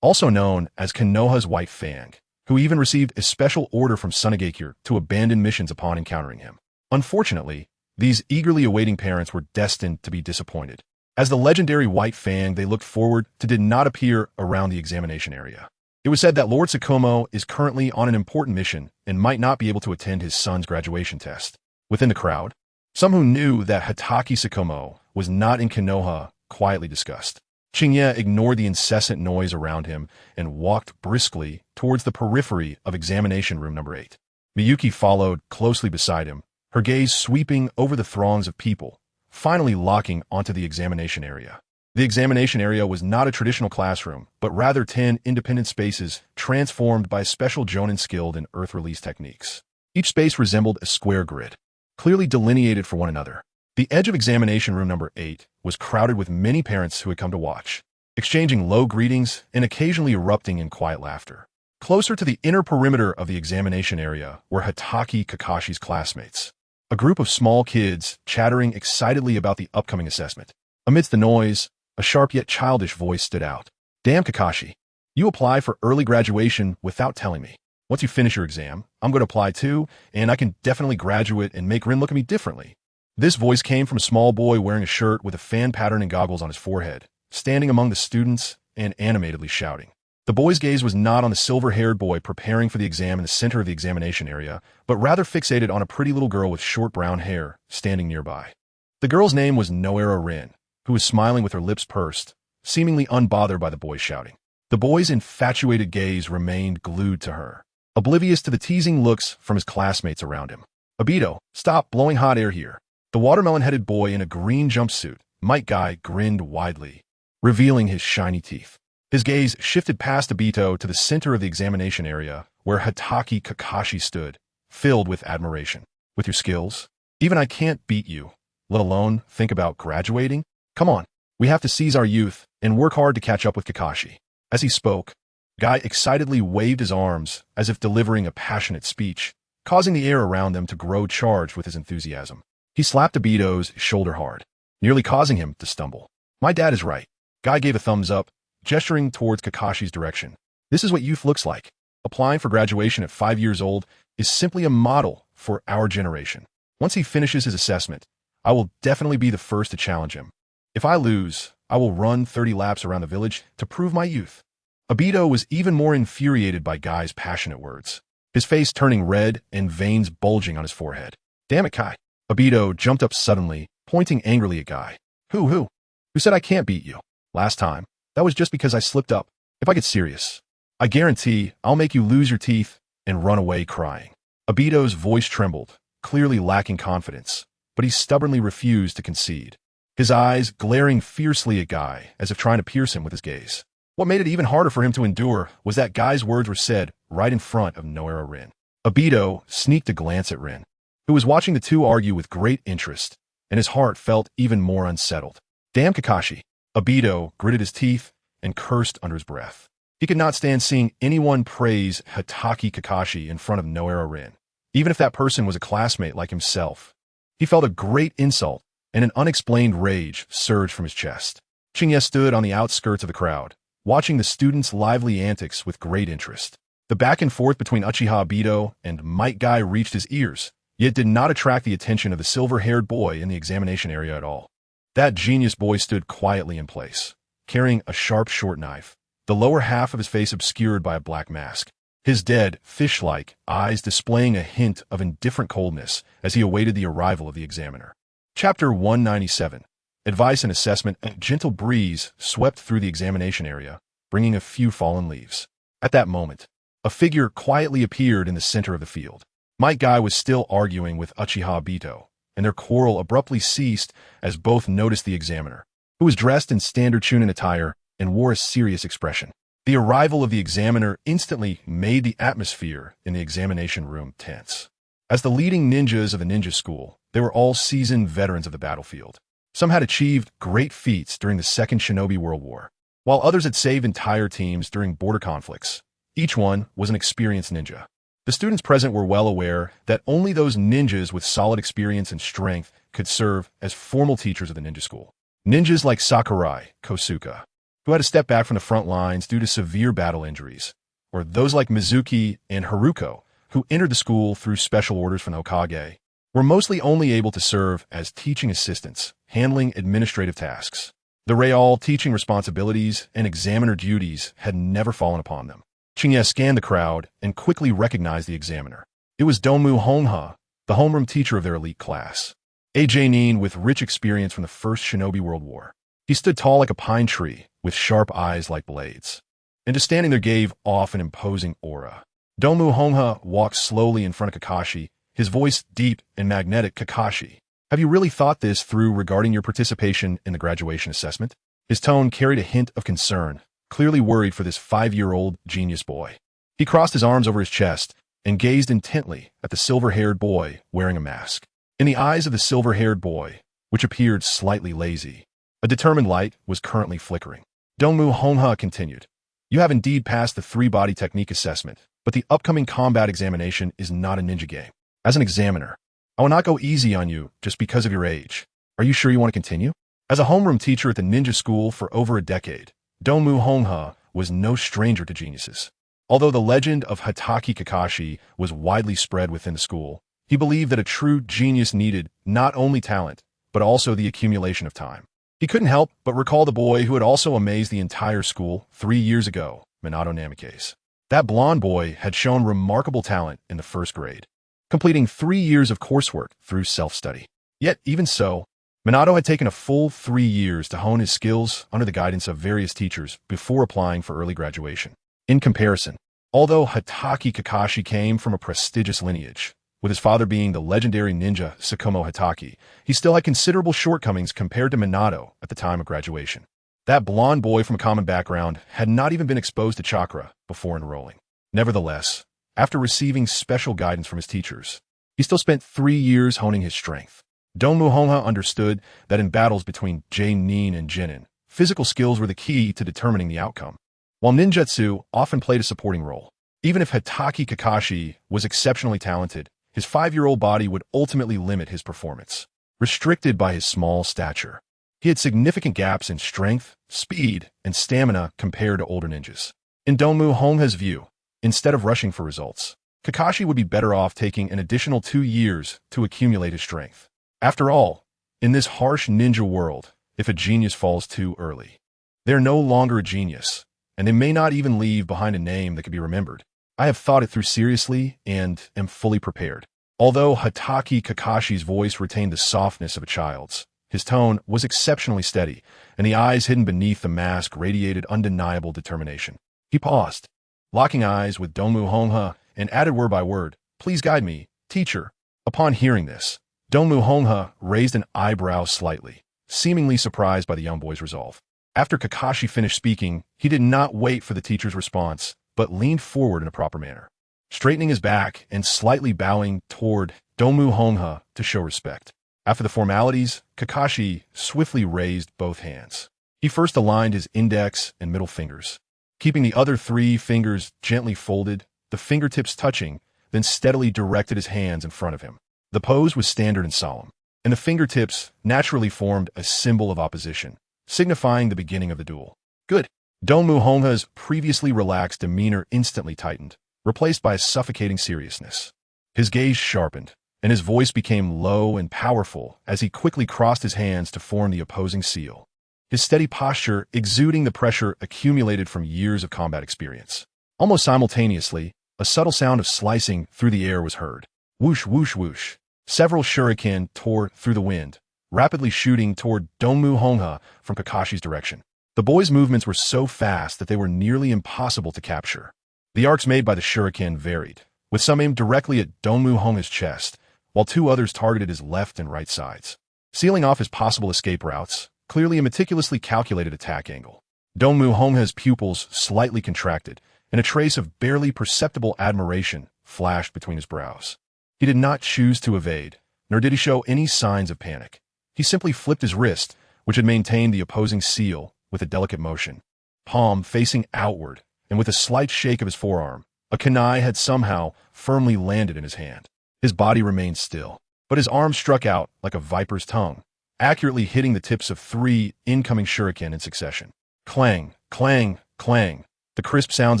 also known as Konoha's White Fang, who even received a special order from Sunagakure to abandon missions upon encountering him. Unfortunately, these eagerly awaiting parents were destined to be disappointed, as the legendary White Fang they looked forward to did not appear around the examination area. It was said that Lord Tsukumo is currently on an important mission and might not be able to attend his son's graduation test. Within the crowd, some who knew that Hitaki Tsukumo was not in Konoha quietly discussed. Qingye ignored the incessant noise around him and walked briskly towards the periphery of examination room number 8. Miyuki followed closely beside him, her gaze sweeping over the throngs of people, finally locking onto the examination area. The examination area was not a traditional classroom, but rather 10 independent spaces transformed by a special jonin skilled in earth release techniques. Each space resembled a square grid, clearly delineated for one another. The edge of examination room number 8 was crowded with many parents who had come to watch, exchanging low greetings and occasionally erupting in quiet laughter. Closer to the inner perimeter of the examination area were Hitaki Kakashi's classmates, a group of small kids chattering excitedly about the upcoming assessment. Amidst the noise, a sharp yet childish voice stood out. Damn, Kakashi, you apply for early graduation without telling me. Once you finish your exam, I'm going to apply too, and I can definitely graduate and make Rin look at me differently. This voice came from a small boy wearing a shirt with a fan pattern and goggles on his forehead, standing among the students and animatedly shouting. The boy's gaze was not on the silver-haired boy preparing for the exam in the center of the examination area, but rather fixated on a pretty little girl with short brown hair standing nearby. The girl's name was Noera Rin, who was smiling with her lips pursed, seemingly unbothered by the boy's shouting. The boy's infatuated gaze remained glued to her, oblivious to the teasing looks from his classmates around him. Obito, stop blowing hot air here. The watermelon-headed boy in a green jumpsuit, Might Guy, grinned widely, revealing his shiny teeth. His gaze shifted past Obito to the center of the examination area, where Hatake Kakashi stood, filled with admiration. With your skills, even I can't beat you, let alone think about graduating. Come on, we have to seize our youth and work hard to catch up with Kakashi. As he spoke, Guy excitedly waved his arms as if delivering a passionate speech, causing the air around them to grow charged with his enthusiasm. He slapped Obito's shoulder hard, nearly causing him to stumble. My dad is right. Guy gave a thumbs up, gesturing towards Kakashi's direction. This is what youth looks like. Applying for graduation at 5 years old is simply a model for our generation. Once he finishes his assessment, I will definitely be the first to challenge him. If I lose, I will run 30 laps around the village to prove my youth. Obito was even more infuriated by Guy's passionate words, his face turning red and veins bulging on his forehead. Damn it, Kai. Obito jumped up suddenly, pointing angrily at Guy. Who said I can't beat you? Last time, that was just because I slipped up. If I get serious, I guarantee I'll make you lose your teeth and run away crying. Obito's voice trembled, clearly lacking confidence, but he stubbornly refused to concede, his eyes glaring fiercely at Guy as if trying to pierce him with his gaze. What made it even harder for him to endure was that Guy's words were said right in front of Noara Rin. Obito sneaked a glance at Rin, who was watching the two argue with great interest, and his heart felt even more unsettled. Damn Kakashi. Obito gritted his teeth and cursed under his breath. He could not stand seeing anyone praise Hatake Kakashi in front of Noara Rin, even if that person was a classmate like himself. He felt a great insult, and an unexplained rage surged from his chest. Qingye stood on the outskirts of the crowd, watching the students' lively antics with great interest. The back and forth between Uchiha Obito and Might Guy reached his ears, yet did not attract the attention of the silver-haired boy in the examination area at all. That genius boy stood quietly in place, carrying a sharp short knife, the lower half of his face obscured by a black mask, his dead, fish-like eyes displaying a hint of indifferent coldness as he awaited the arrival of the examiner. Chapter 197. Advice and Assessment. A gentle breeze swept through the examination area, bringing a few fallen leaves. At that moment, a figure quietly appeared in the center of the field. Might Guy was still arguing with Uchiha Obito, and their quarrel abruptly ceased as both noticed the examiner, who was dressed in standard Chunin attire and wore a serious expression. The arrival of the examiner instantly made the atmosphere in the examination room tense. As the leading ninjas of the ninja school, they were all seasoned veterans of the battlefield. Some had achieved great feats during the Second Shinobi World War, while others had saved entire teams during border conflicts. Each one was an experienced ninja. The students present were well aware that only those ninjas with solid experience and strength could serve as formal teachers of the ninja school. Ninjas like Sakurai Kosuke, who had to step back from the front lines due to severe battle injuries, or those like Mizuki and Haruko, who entered the school through special orders from the Hokage, were mostly only able to serve as teaching assistants, handling administrative tasks. The real teaching responsibilities and examiner duties had never fallen upon them. Qingye scanned the crowd and quickly recognized the examiner. It was Donmu Hongha, the homeroom teacher of their elite class. A Genin with rich experience from the First Shinobi World War. He stood tall like a pine tree, with sharp eyes like blades, and just standing there gave off an imposing aura. Donmu Hongha walked slowly in front of Kakashi, his voice deep and magnetic. Kakashi, have you really thought this through regarding your participation in the graduation assessment? His tone carried a hint of concern, clearly worried for this 5-year-old genius boy. He crossed his arms over his chest and gazed intently at the silver-haired boy wearing a mask. In the eyes of the silver-haired boy, which appeared slightly lazy, a determined light was currently flickering. Donmu Hongha continued, you have indeed passed the 3-body technique assessment, but the upcoming combat examination is not a ninja game. As an examiner, I will not go easy on you just because of your age. Are you sure you want to continue? As a homeroom teacher at the ninja school for over a decade, Donmu Hongha was no stranger to geniuses. Although the legend of Hatake Kakashi was widely spread within the school, he believed that a true genius needed not only talent, but also the accumulation of time. He couldn't help but recall the boy who had also amazed the entire school 3 years ago, Minato Namikaze. That blonde boy had shown remarkable talent in the first grade, completing 3 years of coursework through self-study. Yet, even so, Minato had taken a full 3 years to hone his skills under the guidance of various teachers before applying for early graduation. In comparison, although Hatake Kakashi came from a prestigious lineage, with his father being the legendary ninja Tsukumo Hatake, he still had considerable shortcomings compared to Minato at the time of graduation. That blonde boy from a common background had not even been exposed to chakra before enrolling. Nevertheless, after receiving special guidance from his teachers, he still spent 3 years honing his strength. Donmu Honha understood that in battles between Genin and Genin, physical skills were the key to determining the outcome, while ninjutsu often played a supporting role. Even if Hatake Kakashi was exceptionally talented, his 5-year-old body would ultimately limit his performance. Restricted by his small stature, he had significant gaps in strength, speed, and stamina compared to older ninjas. In Donmu Honha's view, instead of rushing for results, Kakashi would be better off taking an additional 2 years to accumulate his strength. After all, in this harsh ninja world, if a genius falls too early, they're no longer a genius, and they may not even leave behind a name that can be remembered. I have thought it through seriously and am fully prepared. Although Hatake Kakashi's voice retained the softness of a child's, his tone was exceptionally steady, and the eyes hidden beneath the mask radiated undeniable determination. He paused, locking eyes with Donmu Honha, and added word by word, "Please guide me, teacher." Upon hearing this, Donmu Honha raised an eyebrow slightly, seemingly surprised by the young boy's resolve. After Kakashi finished speaking, he did not wait for the teacher's response, but leaned forward in a proper manner, straightening his back and slightly bowing toward Donmu Honha to show respect. After the formalities, Kakashi swiftly raised both hands. He first aligned his index and middle fingers, keeping the other 3 fingers gently folded, the fingertips touching, then steadily directed his hands in front of him. The pose was standard and solemn, and the fingertips naturally formed a symbol of opposition, signifying the beginning of the duel. Good. Donmu Honha's previously relaxed demeanor instantly tightened, replaced by a suffocating seriousness. His gaze sharpened, and his voice became low and powerful as he quickly crossed his hands to form the opposing seal, his steady posture exuding the pressure accumulated from years of combat experience. Almost simultaneously, a subtle sound of slicing through the air was heard. Whoosh, whoosh, whoosh. Several shuriken tore through the wind, rapidly shooting toward Donmu Honha from Kakashi's direction. The boy's movements were so fast that they were nearly impossible to capture. The arcs made by the shuriken varied, with some aimed directly at Donmu Honha's chest, while 2 others targeted his left and right sides, sealing off his possible escape routes, clearly a meticulously calculated attack angle. Donmu Honha's pupils slightly contracted, and a trace of barely perceptible admiration flashed between his brows. He did not choose to evade, nor did he show any signs of panic. He simply flipped his wrist, which had maintained the opposing seal, with a delicate motion, palm facing outward, and with a slight shake of his forearm, a kunai had somehow firmly landed in his hand. His body remained still, but his arm struck out like a viper's tongue, accurately hitting the tips of 3 incoming shuriken in succession. Clang, clang, clang. The crisp sounds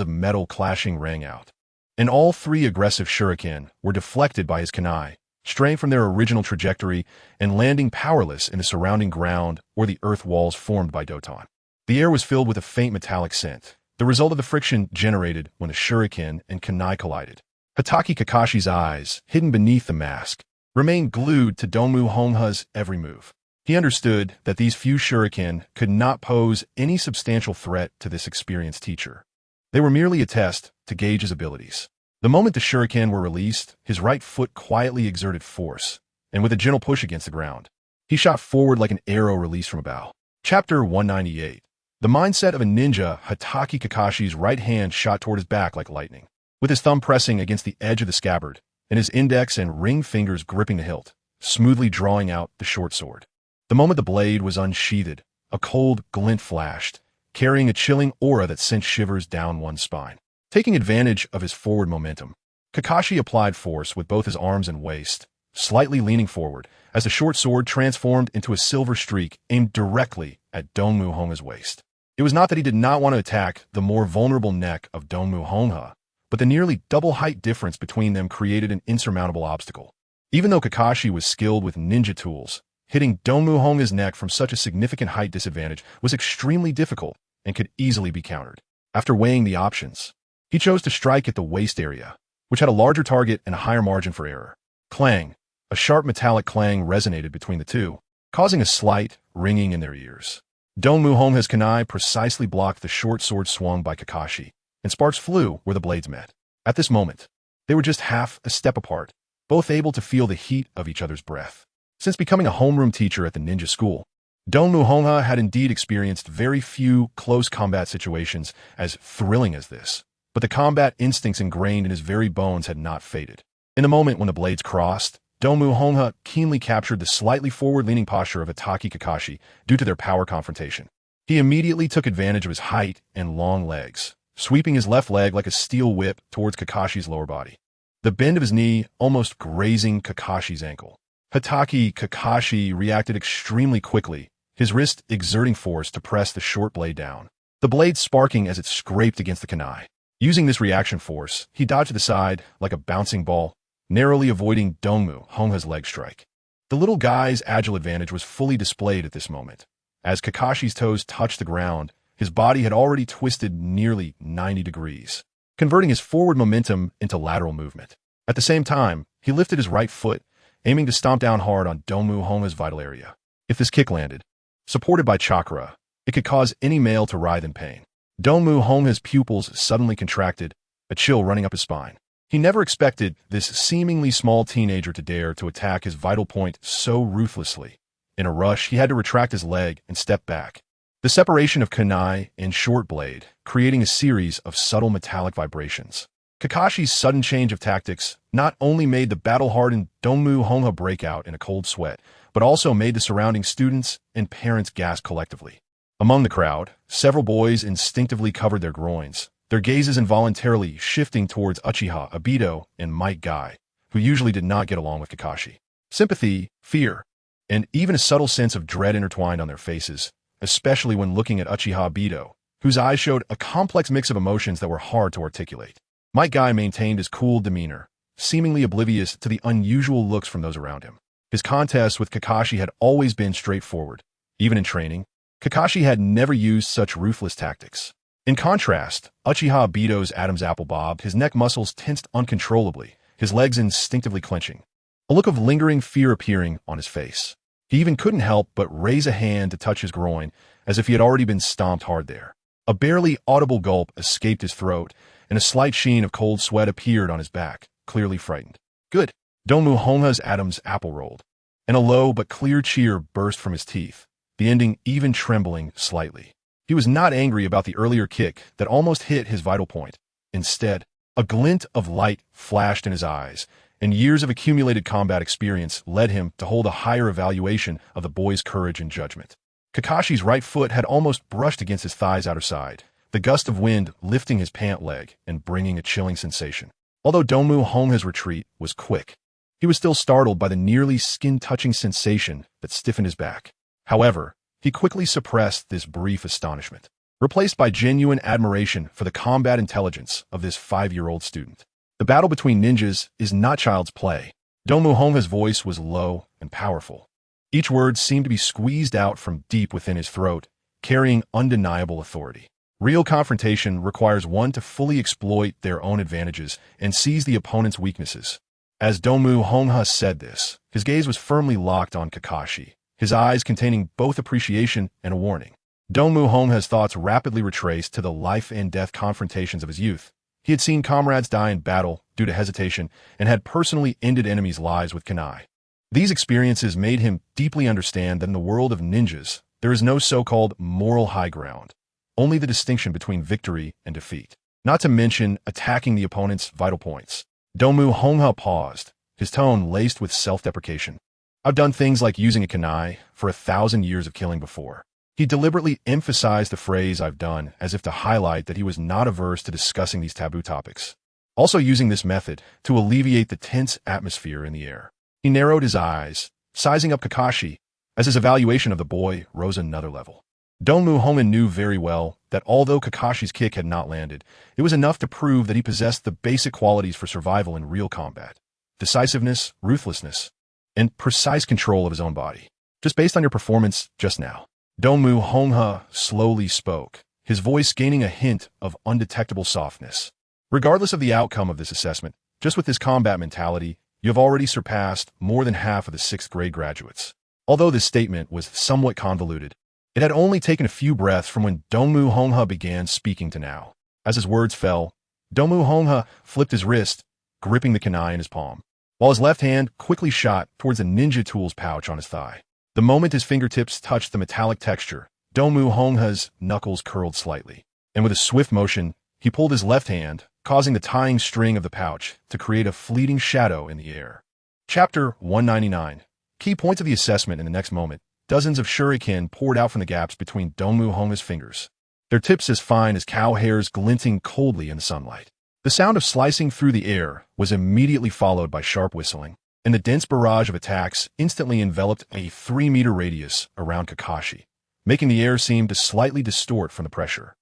of metal clashing rang out, and all 3 aggressive shuriken were deflected by his kunai, straying from their original trajectory and landing powerless in the surrounding ground or the earth walls formed by Doton. The air was filled with a faint metallic scent, the result of the friction generated when the shuriken and kunai collided. Hatake Kakashi's eyes, hidden beneath the mask, remained glued to Donmu Honha's every move. He understood that these few shuriken could not pose any substantial threat to this experienced teacher. They were merely a test to gauge his abilities. The moment the shuriken were released, his right foot quietly exerted force, and with a gentle push against the ground, he shot forward like an arrow released from a bow. Chapter 198. The mindset of a ninja, Hatake Kakashi's right hand shot toward his back like lightning, with his thumb pressing against the edge of the scabbard, and his index and ring fingers gripping the hilt, smoothly drawing out the short sword. The moment the blade was unsheathed, a cold glint flashed, carrying a chilling aura that sent shivers down one's spine. Taking advantage of his forward momentum, Kakashi applied force with both his arms and waist, slightly leaning forward, as the short sword transformed into a silver streak aimed directly at Donmu Honha's waist. It was not that he did not want to attack the more vulnerable neck of Donmu Honha, but the nearly double height difference between them created an insurmountable obstacle. Even though Kakashi was skilled with ninja tools, hitting Donmu Honga's neck from such a significant height disadvantage was extremely difficult and could easily be countered. After weighing the options, he chose to strike at the waist area, which had a larger target and a higher margin for error. Clang! A sharp metallic clang resonated between the two, causing a slight ringing in their ears. Dongmu Honha's kunai precisely blocked the short sword swung by Kakashi, and sparks flew where the blades met. At this moment, they were just half a step apart, both able to feel the heat of each other's breath. Since becoming a homeroom teacher at the ninja school, Dongmu Honha had indeed experienced very few close combat situations as thrilling as this, but the combat instincts ingrained in his very bones had not faded. In the moment when the blades crossed, Dongmu Honha keenly captured the slightly forward-leaning posture of Itachi Kakashi due to their power confrontation. He immediately took advantage of his height and long legs, sweeping his left leg like a steel whip towards Kakashi's lower body. The bend of his knee almost grazing Kakashi's ankle. Itachi Kakashi reacted extremely quickly, his wrist exerting force to press the short blade down, the blade sparking as it scraped against the kunai. Using this reaction force, he dodged to the side like a bouncing ball, narrowly avoiding Dongmu Honha's leg strike. The little guy's agile advantage was fully displayed at this moment. As Kakashi's toes touched the ground, his body had already twisted nearly 90 degrees, converting his forward momentum into lateral movement. At the same time, he lifted his right foot, aiming to stomp down hard on Dongmu Honha's vital area. If this kick landed, supported by chakra, it could cause any male to writhe in pain. Dongmu Honha's pupils suddenly contracted, a chill running up his spine. He never expected this seemingly small teenager to dare to attack his vital point so ruthlessly. In a rush, he had to retract his leg and step back. The separation of kunai and short blade, creating a series of subtle metallic vibrations. Kakashi's sudden change of tactics not only made the battle-hardened Dongmu Honha break out in a cold sweat, but also made the surrounding students and parents gasp collectively. Among the crowd, several boys instinctively covered their groins, their gazes involuntarily shifting towards Uchiha Obito and Might Guy, who usually did not get along with Kakashi. Sympathy, fear, and even a subtle sense of dread intertwined on their faces, especially when looking at Uchiha Obito, whose eyes showed a complex mix of emotions that were hard to articulate. Might Guy maintained his cool demeanor, seemingly oblivious to the unusual looks from those around him. His contests with Kakashi had always been straightforward. Even in training, Kakashi had never used such ruthless tactics. In contrast, Uchiha Obito's Adam's apple bobbed, his neck muscles tensed uncontrollably, his legs instinctively clenching, a look of lingering fear appearing on his face. He even couldn't help but raise a hand to touch his groin, as if he had already been stomped hard there. A barely audible gulp escaped his throat, and a slight sheen of cold sweat appeared on his back, clearly frightened. Good. Dongmu Honha's Adam's apple rolled, and a low but clear cheer burst from his teeth, the ending even trembling slightly. He was not angry about the earlier kick that almost hit his vital point. Instead, a glint of light flashed in his eyes, and years of accumulated combat experience led him to hold a higher evaluation of the boy's courage and judgment. Kakashi's right foot had almost brushed against his thigh's outer side, the gust of wind lifting his pant leg and bringing a chilling sensation. Although Dongmu Honha's retreat was quick, he was still startled by the nearly skin-touching sensation that stiffened his back. However, he quickly suppressed this brief astonishment, replaced by genuine admiration for the combat intelligence of this 5-year-old student. The battle between ninjas is not child's play. Dongmu Honha's voice was low and powerful. Each word seemed to be squeezed out from deep within his throat, carrying undeniable authority. Real confrontation requires one to fully exploit their own advantages and seize the opponent's weaknesses. As Dongmu Honha said this, his gaze was firmly locked on Kakashi, his eyes containing both appreciation and a warning. Dongmu Honha's thoughts rapidly retraced to the life-and-death confrontations of his youth. He had seen comrades die in battle due to hesitation and had personally ended enemies' lives with kunai. These experiences made him deeply understand that in the world of ninjas, there is no so-called moral high ground, only the distinction between victory and defeat, not to mention attacking the opponent's vital points. Dongmu Honha paused, his tone laced with self-deprecation. I've done things like using a kunai for 1,000 years of killing before. He deliberately emphasized the phrase "I've done" as if to highlight that he was not averse to discussing these taboo topics, also using this method to alleviate the tense atmosphere in the air. He narrowed his eyes, sizing up Kakashi, as his evaluation of the boy rose another level. Dongmu Honha knew very well that although Kakashi's kick had not landed, it was enough to prove that he possessed the basic qualities for survival in real combat: decisiveness, ruthlessness, and precise control of his own body. Just based on your performance just now. Dongmu Honha slowly spoke, his voice gaining a hint of undetectable softness. Regardless of the outcome of this assessment, just with this combat mentality, you have already surpassed more than half of the 6th grade graduates. Although this statement was somewhat convoluted, it had only taken a few breaths from when Dongmu Honghe began speaking to now. As his words fell, Dongmu Honghe flipped his wrist, gripping the kunai in his palm, while his left hand quickly shot towards the ninja tools pouch on his thigh. The moment his fingertips touched the metallic texture, Dongmu Honghe's knuckles curled slightly, and with a swift motion, he pulled his left hand, causing the tying string of the pouch to create a fleeting shadow in the air. Chapter 199. Key points of the assessment. In the next moment, dozens of shuriken poured out from the gaps between Dongmu Honghe's fingers, their tips as fine as cow hairs glinting coldly in the sunlight. The sound of slicing through the air was immediately followed by sharp whistling, and the dense barrage of attacks instantly enveloped a 3-meter radius around Kakashi, making the air seem to slightly distort from the pressure.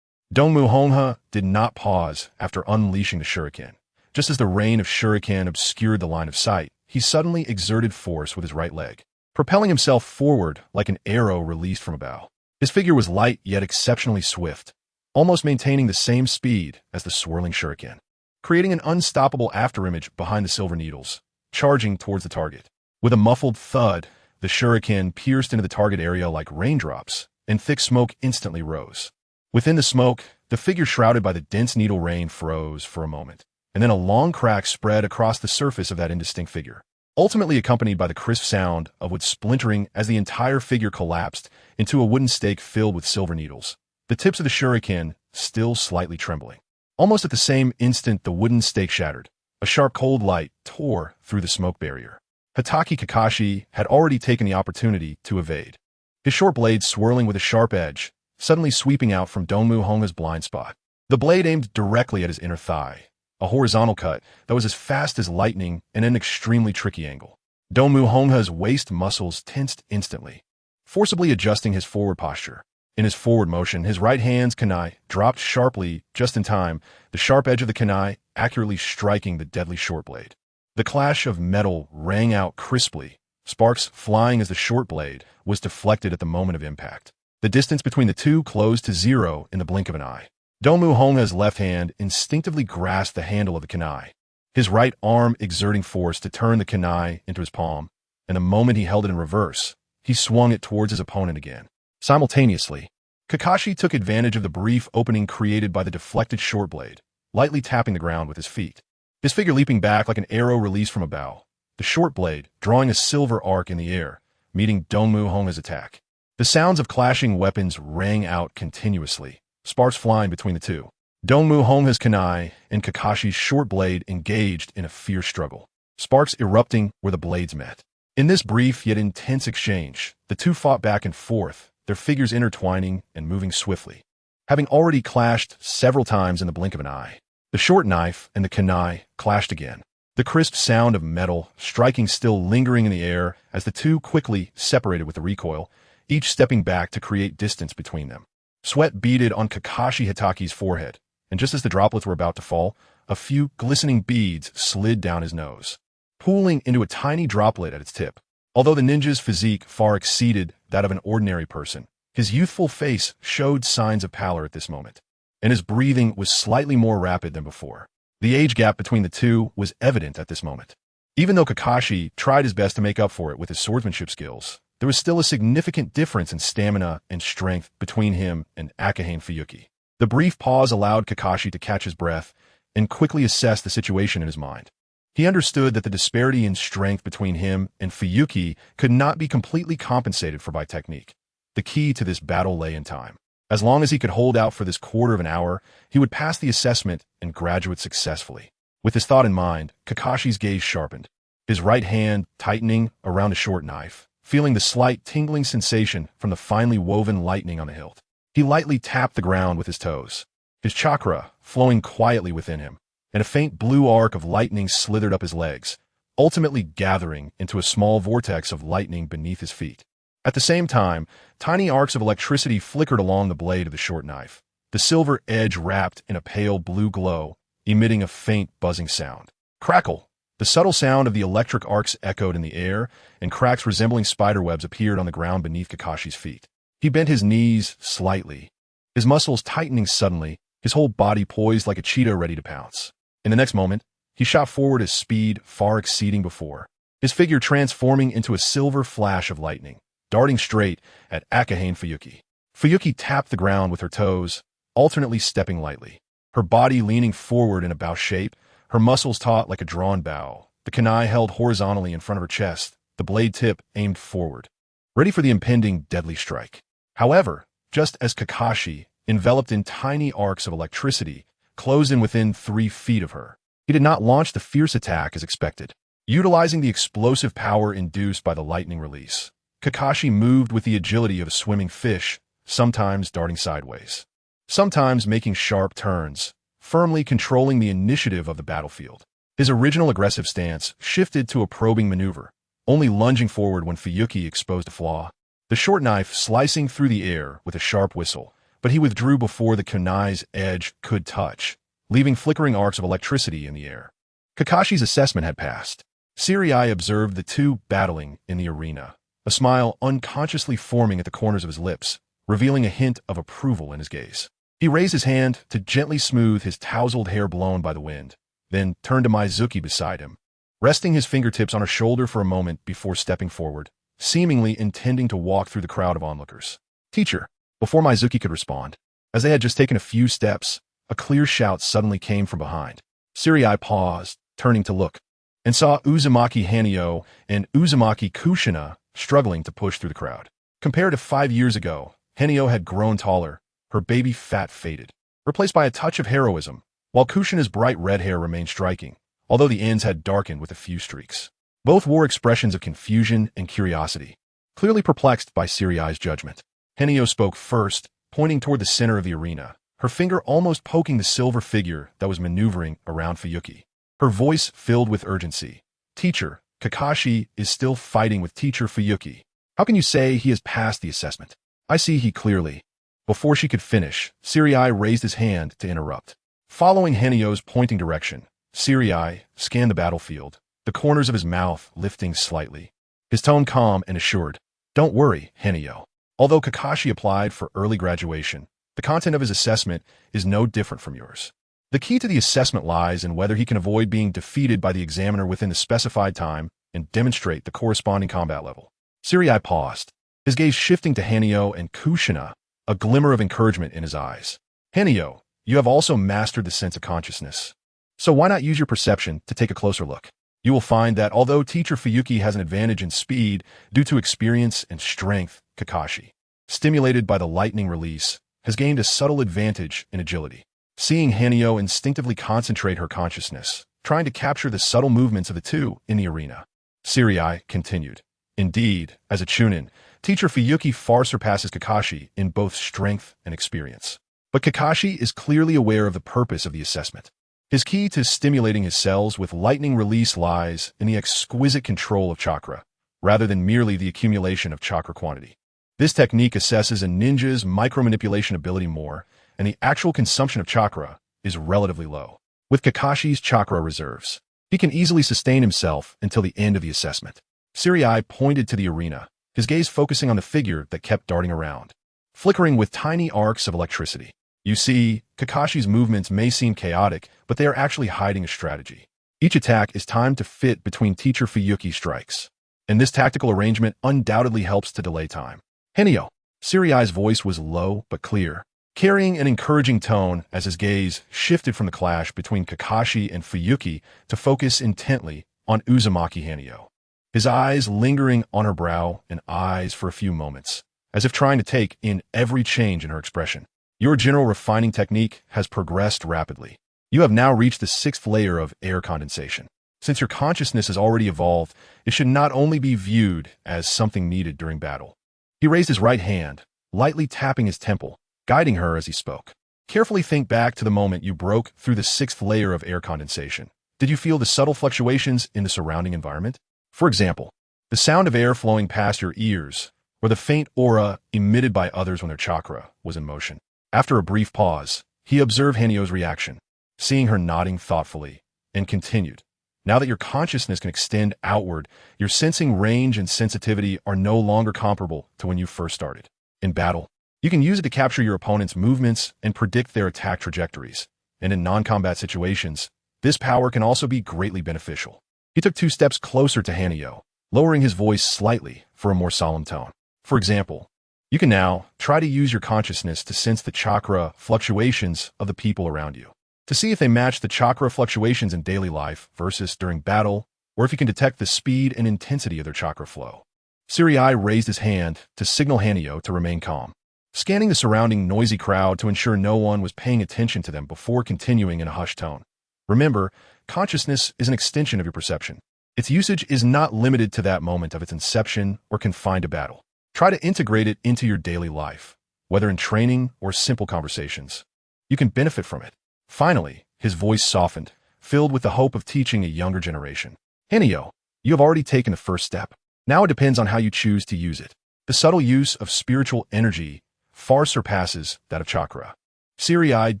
Dongmu Honghe did not pause after unleashing the shuriken. Just as the rain of shuriken obscured the line of sight, he suddenly exerted force with his right leg, propelling himself forward like an arrow released from a bow. His figure was light yet exceptionally swift, almost maintaining the same speed as the swirling shuriken, creating an unstoppable afterimage behind the silver needles, charging towards the target. With a muffled thud, the shuriken pierced into the target area like raindrops, and thick smoke instantly rose. Within the smoke, the figure shrouded by the dense needle rain froze for a moment, and then a long crack spread across the surface of that indistinct figure, ultimately accompanied by the crisp sound of wood splintering as the entire figure collapsed into a wooden stake filled with silver needles, the tips of the shuriken still slightly trembling. Almost at the same instant, the wooden stake shattered. A sharp cold light tore through the smoke barrier. Hitaki Kakashi had already taken the opportunity to evade, his short blade swirling with a sharp edge, suddenly sweeping out from Dongmu Honghe's blind spot. The blade aimed directly at his inner thigh, a horizontal cut that was as fast as lightning and an extremely tricky angle. Dongmu Honghe's waist muscles tensed instantly, forcibly adjusting his forward posture. In his forward motion, his right hand's kunai dropped sharply just in time, the sharp edge of the kunai accurately striking the deadly short blade. The clash of metal rang out crisply, sparks flying as the short blade was deflected at the moment of impact. The distance between the two closed to 0 in the blink of an eye. Dongmu Honghe's left hand instinctively grasped the handle of the kunai, his right arm exerting force to turn the kunai into his palm, and the moment he held it in reverse, he swung it towards his opponent again. Simultaneously, Kakashi took advantage of the brief opening created by the deflected short blade, lightly tapping the ground with his feet. His figure leaping back like an arrow released from a bow, the short blade drawing a silver arc in the air, meeting Dongmu Honghe's attack. The sounds of clashing weapons rang out continuously, sparks flying between the two. Dongmu Honghe's kunai and Kakashi's short blade engaged in a fierce struggle, sparks erupting where the blades met. In this brief yet intense exchange, the two fought back and forth, their figures intertwining and moving swiftly, having already clashed several times in the blink of an eye. The short knife and the kunai clashed again, the crisp sound of metal striking still lingering in the air as the two quickly separated with the recoil, each stepping back to create distance between them. Sweat beaded on Kakashi Hitaki's forehead, and just as the droplets were about to fall, a few glistening beads slid down his nose, pooling into a tiny droplet at its tip. Although the ninja's physique far exceeded that of an ordinary person, his youthful face showed signs of pallor at this moment, and his breathing was slightly more rapid than before. The age gap between the two was evident at this moment. Even though Kakashi tried his best to make up for it with his swordsmanship skills, there was still a significant difference in stamina and strength between him and Akahane Fuyuki. The brief pause allowed Kakashi to catch his breath and quickly assess the situation in his mind. He understood that the disparity in strength between him and Fuyuki could not be completely compensated for by technique. The key to this battle lay in time. As long as he could hold out for this quarter of an hour, he would pass the assessment and graduate successfully. With this thought in mind, Kakashi's gaze sharpened, his right hand tightening around a short knife, feeling the slight tingling sensation from the finely woven lightning on the hilt. He lightly tapped the ground with his toes, his chakra flowing quietly within him, and a faint blue arc of lightning slithered up his legs, ultimately gathering into a small vortex of lightning beneath his feet. At the same time, tiny arcs of electricity flickered along the blade of the short knife, the silver edge wrapped in a pale blue glow, emitting a faint buzzing sound. Crackle! The subtle sound of the electric arcs echoed in the air, and cracks resembling spiderwebs appeared on the ground beneath Kakashi's feet. He bent his knees slightly, his muscles tightening suddenly, his whole body poised like a cheetah ready to pounce. In the next moment, he shot forward at speed far exceeding before, his figure transforming into a silver flash of lightning, darting straight at Akahane Fuyuki. Fuyuki tapped the ground with her toes, alternately stepping lightly. Her body leaning forward in a bow shape, her muscles taut like a drawn bow, the kunai held horizontally in front of her chest, the blade tip aimed forward, ready for the impending deadly strike. However, just as Kakashi, enveloped in tiny arcs of electricity, closed in within 3 feet of her, he did not launch the fierce attack as expected. Utilizing the explosive power induced by the lightning release, Kakashi moved with the agility of a swimming fish, sometimes darting sideways, sometimes making sharp turns, firmly controlling the initiative of the battlefield. His original aggressive stance shifted to a probing maneuver, only lunging forward when Fuyuki exposed a flaw, the short knife slicing through the air with a sharp whistle, but he withdrew before the kunai's edge could touch, leaving flickering arcs of electricity in the air. Kakashi's assessment had passed. Sirai observed the two battling in the arena, a smile unconsciously forming at the corners of his lips, revealing a hint of approval in his gaze. He raised his hand to gently smooth his tousled hair blown by the wind, then turned to Mizuki beside him, resting his fingertips on her shoulder for a moment before stepping forward, seemingly intending to walk through the crowd of onlookers. "Teacher," before Mizuki could respond. As they had just taken a few steps, a clear shout suddenly came from behind. Sirai paused, turning to look, and saw Uzumaki Hanyo and Uzumaki Kushina struggling to push through the crowd. Compared to 5 years ago, Hanyo had grown taller, her baby fat faded, replaced by a touch of heroism, while Kushina's bright red hair remained striking, although the ends had darkened with a few streaks. Both wore expressions of confusion and curiosity, clearly perplexed by Sirai's judgment. Hanyo spoke first, pointing toward the center of the arena, her finger almost poking the silver figure that was maneuvering around Fuyuki. Her voice filled with urgency. "Teacher, Kakashi is still fighting with Teacher Fuyuki. How can you say he has passed the assessment? I see he clearly." Before she could finish, Sirai raised his hand to interrupt. Following Hanyo's pointing direction, Sirai scanned the battlefield, the corners of his mouth lifting slightly. His tone calm and assured. "Don't worry, Hanyo. Although Kakashi applied for early graduation, the content of his assessment is no different from yours. The key to the assessment lies in whether he can avoid being defeated by the examiner within the specified time and demonstrate the corresponding combat level." Sirai paused, his gaze shifting to Hanyo and Kushina, a glimmer of encouragement in his eyes. "Hanyo, you have also mastered the sense of consciousness. So why not use your perception to take a closer look? You will find that although Teacher Fuyuki has an advantage in speed due to experience and strength, Kakashi, stimulated by the lightning release, has gained a subtle advantage in agility." Seeing Hanyo instinctively concentrate her consciousness, trying to capture the subtle movements of the two in the arena, Sirai continued. "Indeed, as a Chunin, Teacher Fuyuki far surpasses Kakashi in both strength and experience. But Kakashi is clearly aware of the purpose of the assessment. His key to stimulating his cells with lightning release lies in the exquisite control of chakra, rather than merely the accumulation of chakra quantity. This technique assesses a ninja's micromanipulation ability more, and the actual consumption of chakra is relatively low. With Kakashi's chakra reserves, he can easily sustain himself until the end of the assessment." Sirai pointed to the arena, his gaze focusing on the figure that kept darting around, flickering with tiny arcs of electricity. "You see, Kakashi's movements may seem chaotic, but they are actually hiding a strategy. Each attack is timed to fit between Teacher Fuyuki's strikes, and this tactical arrangement undoubtedly helps to delay time." "Hanyo." Sirai's voice was low but clear, carrying an encouraging tone as his gaze shifted from the clash between Kakashi and Fuyuki to focus intently on Uzumaki Hanyo, his eyes lingering on her brow and eyes for a few moments, as if trying to take in every change in her expression. "Your general refining technique has progressed rapidly. You have now reached the 6th layer of air condensation. Since your consciousness has already evolved, it should not only be viewed as something needed during battle." He raised his right hand, lightly tapping his temple, guiding her as he spoke. "Carefully think back to the moment you broke through the 6th layer of air condensation. Did you feel the subtle fluctuations in the surrounding environment? For example, the sound of air flowing past your ears, or the faint aura emitted by others when their chakra was in motion." After a brief pause, he observed Hanyo's reaction, seeing her nodding thoughtfully, and continued. "Now that your consciousness can extend outward, your sensing range and sensitivity are no longer comparable to when you first started. In battle, you can use it to capture your opponent's movements and predict their attack trajectories, and in non-combat situations, this power can also be greatly beneficial. He took 2 steps closer to Hanayo, lowering his voice slightly for a more solemn tone. For example, you can now try to use your consciousness to sense the chakra fluctuations of the people around you, to see if they match the chakra fluctuations in daily life versus during battle, or if you can detect the speed and intensity of their chakra flow. Sirai raised his hand to signal Hanayo to remain calm, scanning the surrounding noisy crowd to ensure no one was paying attention to them before continuing in a hushed tone. Remember, consciousness is an extension of your perception. Its usage is not limited to that moment of its inception or confined to battle. Try to integrate it into your daily life, whether in training or simple conversations. You can benefit from it. Finally, his voice softened, filled with the hope of teaching a younger generation. Hanayo, you have already taken the first step. Now it depends on how you choose to use it. The subtle use of spiritual energy far surpasses that of chakra. Sirai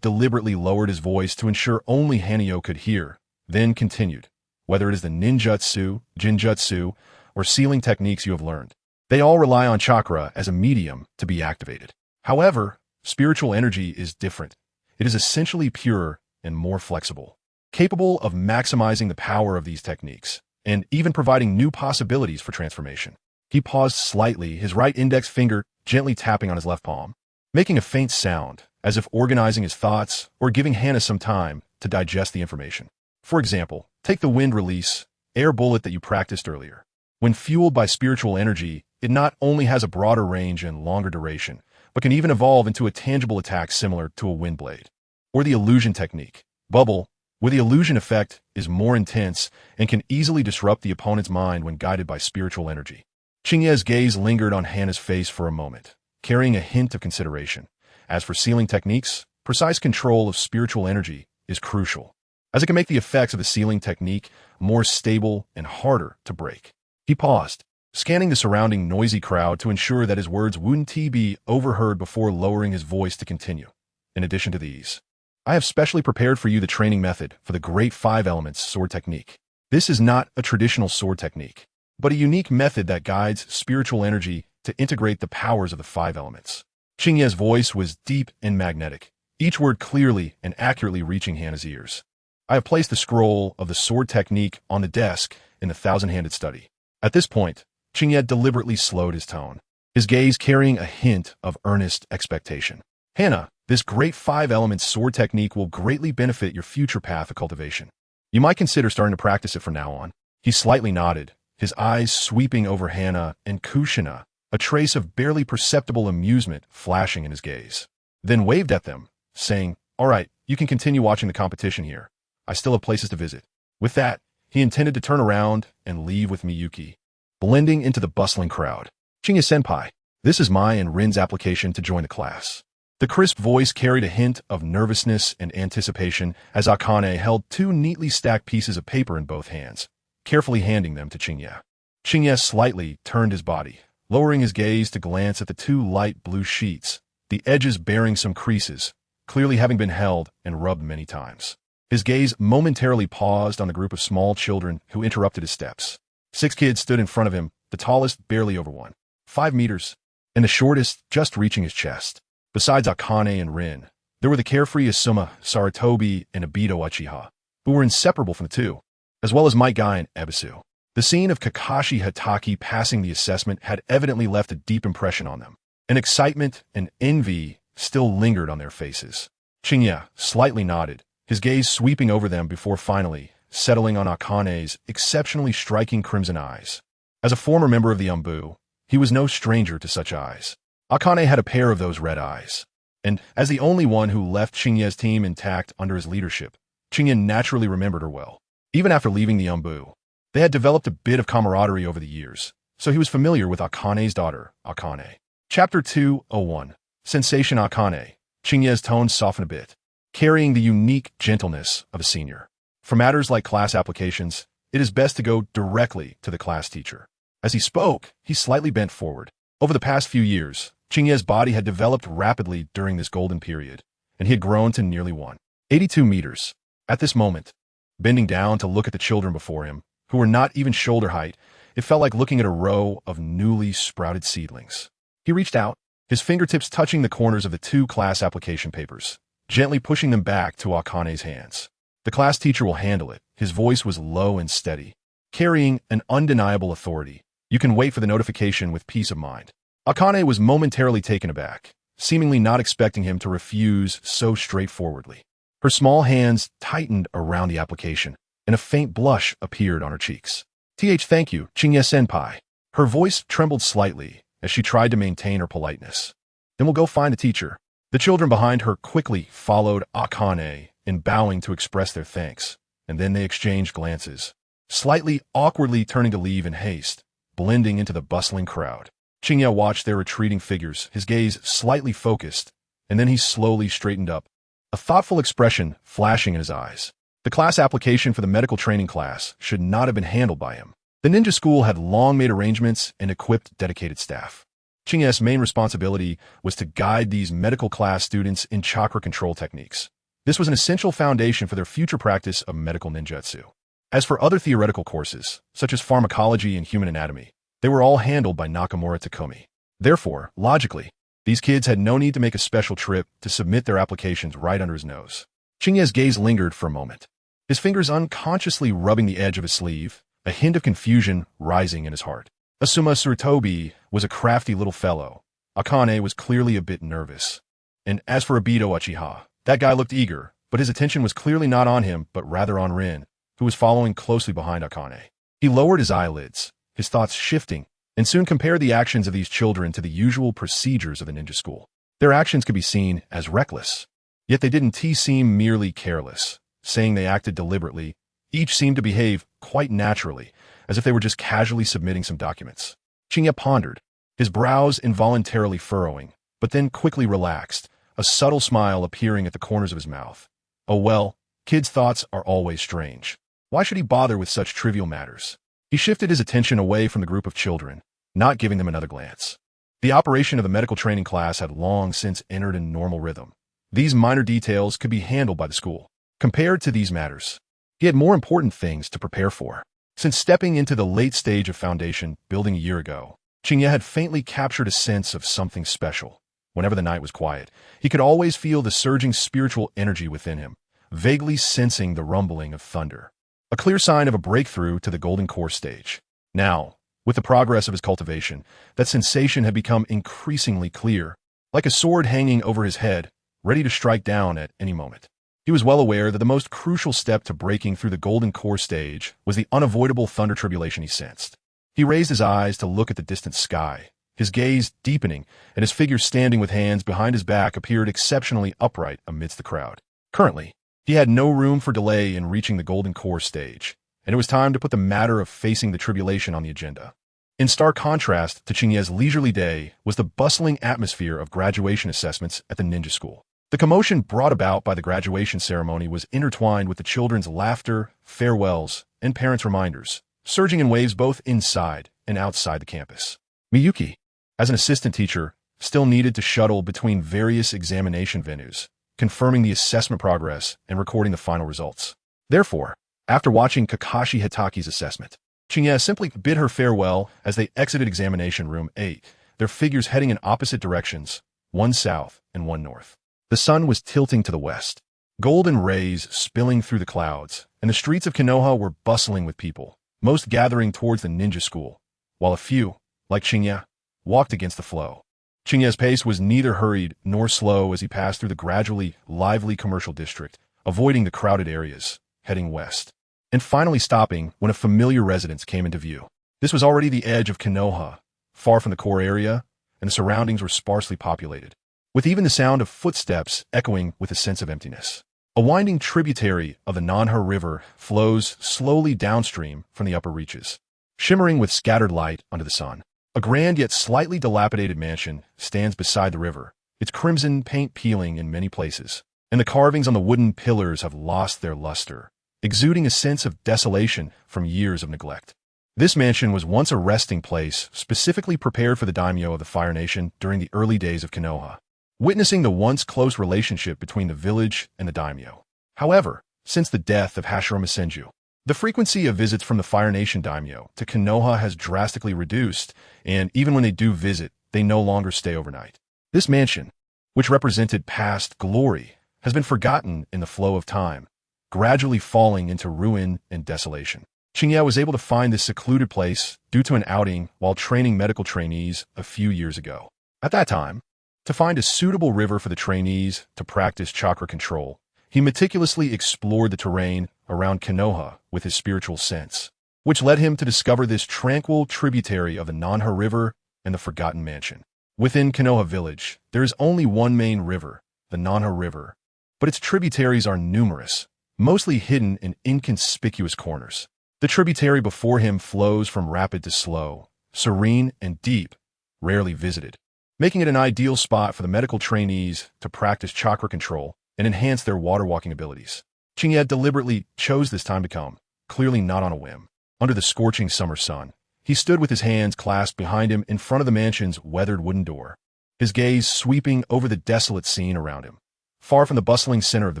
deliberately lowered his voice to ensure only Hanayo could hear, then continued. Whether it is the ninjutsu, jinjutsu, or sealing techniques you have learned, they all rely on chakra as a medium to be activated. However, spiritual energy is different. It is essentially pure and more flexible, capable of maximizing the power of these techniques, and even providing new possibilities for transformation. He paused slightly, his right index finger gently tapping on his left palm, making a faint sound, as if organizing his thoughts or giving Hannah some time to digest the information. For example, take the wind release, air bullet that you practiced earlier. When fueled by spiritual energy, it not only has a broader range and longer duration, but can even evolve into a tangible attack similar to a wind blade. Or the illusion technique, bubble, where the illusion effect is more intense and can easily disrupt the opponent's mind when guided by spiritual energy. Qingye's gaze lingered on Hannah's face for a moment, carrying a hint of consideration. As for sealing techniques, precise control of spiritual energy is crucial, as it can make the effects of the sealing technique more stable and harder to break. He paused, scanning the surrounding noisy crowd to ensure that his words wouldn't be overheard before lowering his voice to continue. In addition to these, I have specially prepared for you the training method for the Great 5 Elements sword technique. This is not a traditional sword technique, but a unique method that guides spiritual energy to integrate the powers of the 5 elements. Qingye's voice was deep and magnetic, each word clearly and accurately reaching Hannah's ears. I have placed the scroll of the sword technique on the desk in the thousand-handed study. At this point, Qingye deliberately slowed his tone, his gaze carrying a hint of earnest expectation. Hannah, this Great 5 Elements sword technique will greatly benefit your future path of cultivation. You might consider starting to practice it from now on. He slightly nodded, his eyes sweeping over Hannah and Kushina, a trace of barely perceptible amusement flashing in his gaze. Then waved at them, saying, "All right, you can continue watching the competition here. I still have places to visit." With that, he intended to turn around and leave with Miyuki, blending into the bustling crowd. "Qingye-senpai, this is my and Rin's application to join the class." The crisp voice carried a hint of nervousness and anticipation as Akane held 2 neatly stacked pieces of paper in both hands, carefully handing them to Qingye. Qingye slightly turned his body, lowering his gaze to glance at the 2 light blue sheets, the edges bearing some creases, clearly having been held and rubbed many times. His gaze momentarily paused on the group of small children who interrupted his steps. 6 kids stood in front of him, the tallest barely over 1.5 meters, and the shortest just reaching his chest. Besides Akane and Rin, there were the carefree Asuma, Saratobi, and Obito Uchiha, who were inseparable from the 2, as well as Might Guy and Ebisu. The scene of Kakashi Hatake passing the assessment had evidently left a deep impression on them, and excitement and envy still lingered on their faces. Qingye slightly nodded, his gaze sweeping over them before finally settling on Akane's exceptionally striking crimson eyes. As a former member of the Umbu, he was no stranger to such eyes. Akane had a pair of those red eyes, and as the only one who left Qingye's team intact under his leadership, Qingye naturally remembered her well. Even after leaving the Umbu, they had developed a bit of camaraderie over the years, so he was familiar with Akane's daughter, Akane. Chapter 201, Sensation Akane. Qingye's tone softened a bit, carrying the unique gentleness of a senior. For matters like class applications, it is best to go directly to the class teacher. As he spoke, he slightly bent forward. Over the past few years, Qingye's body had developed rapidly during this golden period, and he had grown to nearly 182 meters. At this moment, bending down to look at the children before him, who were not even shoulder height, it felt like looking at a row of newly sprouted seedlings. He reached out, his fingertips touching the corners of the 2 class application papers, gently pushing them back to Akane's hands. "The class teacher will handle it." His voice was low and steady, carrying an undeniable authority. You can wait for the notification with peace of mind. Akane was momentarily taken aback, seemingly not expecting him to refuse so straightforwardly. Her small hands tightened around the application, and a faint blush appeared on her cheeks. Thank you, Qingye-senpai. Her voice trembled slightly as she tried to maintain her politeness. Then we'll go find the teacher. The children behind her quickly followed Akane in bowing to express their thanks, and then they exchanged glances, slightly awkwardly turning to leave in haste, blending into the bustling crowd. Qingye watched their retreating figures, his gaze slightly focused, and then he slowly straightened up, a thoughtful expression flashing in his eyes. The class application for the medical training class should not have been handled by him. The ninja school had long made arrangements and equipped dedicated staff. Qingye's main responsibility was to guide these medical class students in chakra control techniques. This was an essential foundation for their future practice of medical ninjutsu. As for other theoretical courses, such as pharmacology and human anatomy, they were all handled by Nakamura Takumi. Therefore, logically, these kids had no need to make a special trip to submit their applications right under his nose. Qingye's gaze lingered for a moment, his fingers unconsciously rubbing the edge of his sleeve, a hint of confusion rising in his heart. Asuma Surutobi was a crafty little fellow. Akane was clearly a bit nervous. And as for Obito Uchiha, that guy looked eager, but his attention was clearly not on him but rather on Rin, who was following closely behind Akane. He lowered his eyelids, his thoughts shifting, and soon compared the actions of these children to the usual procedures of the ninja school. Their actions could be seen as reckless, yet they didn't seem merely careless, saying they acted deliberately. Each seemed to behave quite naturally, as if they were just casually submitting some documents. Qingye pondered, his brows involuntarily furrowing, but then quickly relaxed, a subtle smile appearing at the corners of his mouth. Oh well, kids' thoughts are always strange. Why should he bother with such trivial matters? He shifted his attention away from the group of children, not giving them another glance. The operation of the medical training class had long since entered a normal rhythm. These minor details could be handled by the school. Compared to these matters, he had more important things to prepare for. Since stepping into the late stage of foundation building a year ago, Qingye had faintly captured a sense of something special. Whenever the night was quiet, he could always feel the surging spiritual energy within him, vaguely sensing the rumbling of thunder. A clear sign of a breakthrough to the golden core stage. Now, with the progress of his cultivation, that sensation had become increasingly clear, like a sword hanging over his head, ready to strike down at any moment. He was well aware that the most crucial step to breaking through the golden core stage was the unavoidable thunder tribulation he sensed. He raised his eyes to look at the distant sky, his gaze deepening, and his figure standing with hands behind his back appeared exceptionally upright amidst the crowd. Currently, he had no room for delay in reaching the golden core stage, and it was time to put the matter of facing the tribulation on the agenda. In stark contrast to Qingye's leisurely day was the bustling atmosphere of graduation assessments at the ninja school. The commotion brought about by the graduation ceremony was intertwined with the children's laughter, farewells, and parents' reminders, surging in waves both inside and outside the campus. Miyuki, as an assistant teacher, still needed to shuttle between various examination venues, confirming the assessment progress and recording the final results. Therefore, after watching Kakashi Hitaki's assessment, Qingye simply bid her farewell as they exited examination room 8, their figures heading in opposite directions, one south and one north. The sun was tilting to the west, golden rays spilling through the clouds, and the streets of Konoha were bustling with people, most gathering towards the ninja school, while a few, like Qingye, walked against the flow. Qingye's pace was neither hurried nor slow as he passed through the gradually lively commercial district, avoiding the crowded areas, heading west, and finally stopping when a familiar residence came into view. This was already the edge of Konoha, far from the core area, and the surroundings were sparsely populated, with even the sound of footsteps echoing with a sense of emptiness. A winding tributary of the Nanha River flows slowly downstream from the upper reaches, shimmering with scattered light under the sun. A grand yet slightly dilapidated mansion stands beside the river, its crimson paint peeling in many places, and the carvings on the wooden pillars have lost their luster, exuding a sense of desolation from years of neglect. This mansion was once a resting place specifically prepared for the daimyo of the Fire Nation during the early days of Konoha, witnessing the once close relationship between the village and the daimyo. However, since the death of Hashirama Senju, the frequency of visits from the Fire Nation daimyo to Konoha has drastically reduced, and even when they do visit, they no longer stay overnight. This mansion, which represented past glory, has been forgotten in the flow of time, gradually falling into ruin and desolation. Qingye was able to find this secluded place due to an outing while training medical trainees a few years ago. At that time, to find a suitable river for the trainees to practice chakra control, he meticulously explored the terrain around Konoha with his spiritual sense, which led him to discover this tranquil tributary of the Nanha River and the Forgotten Mansion. Within Konoha village, there is only one main river, the Nanha River, but its tributaries are numerous, mostly hidden in inconspicuous corners. The tributary before him flows from rapid to slow, serene and deep, rarely visited, making it an ideal spot for the medical trainees to practice chakra control and enhance their water-walking abilities. Qingye deliberately chose this time to come, clearly not on a whim. Under the scorching summer sun, he stood with his hands clasped behind him in front of the mansion's weathered wooden door, his gaze sweeping over the desolate scene around him, far from the bustling center of the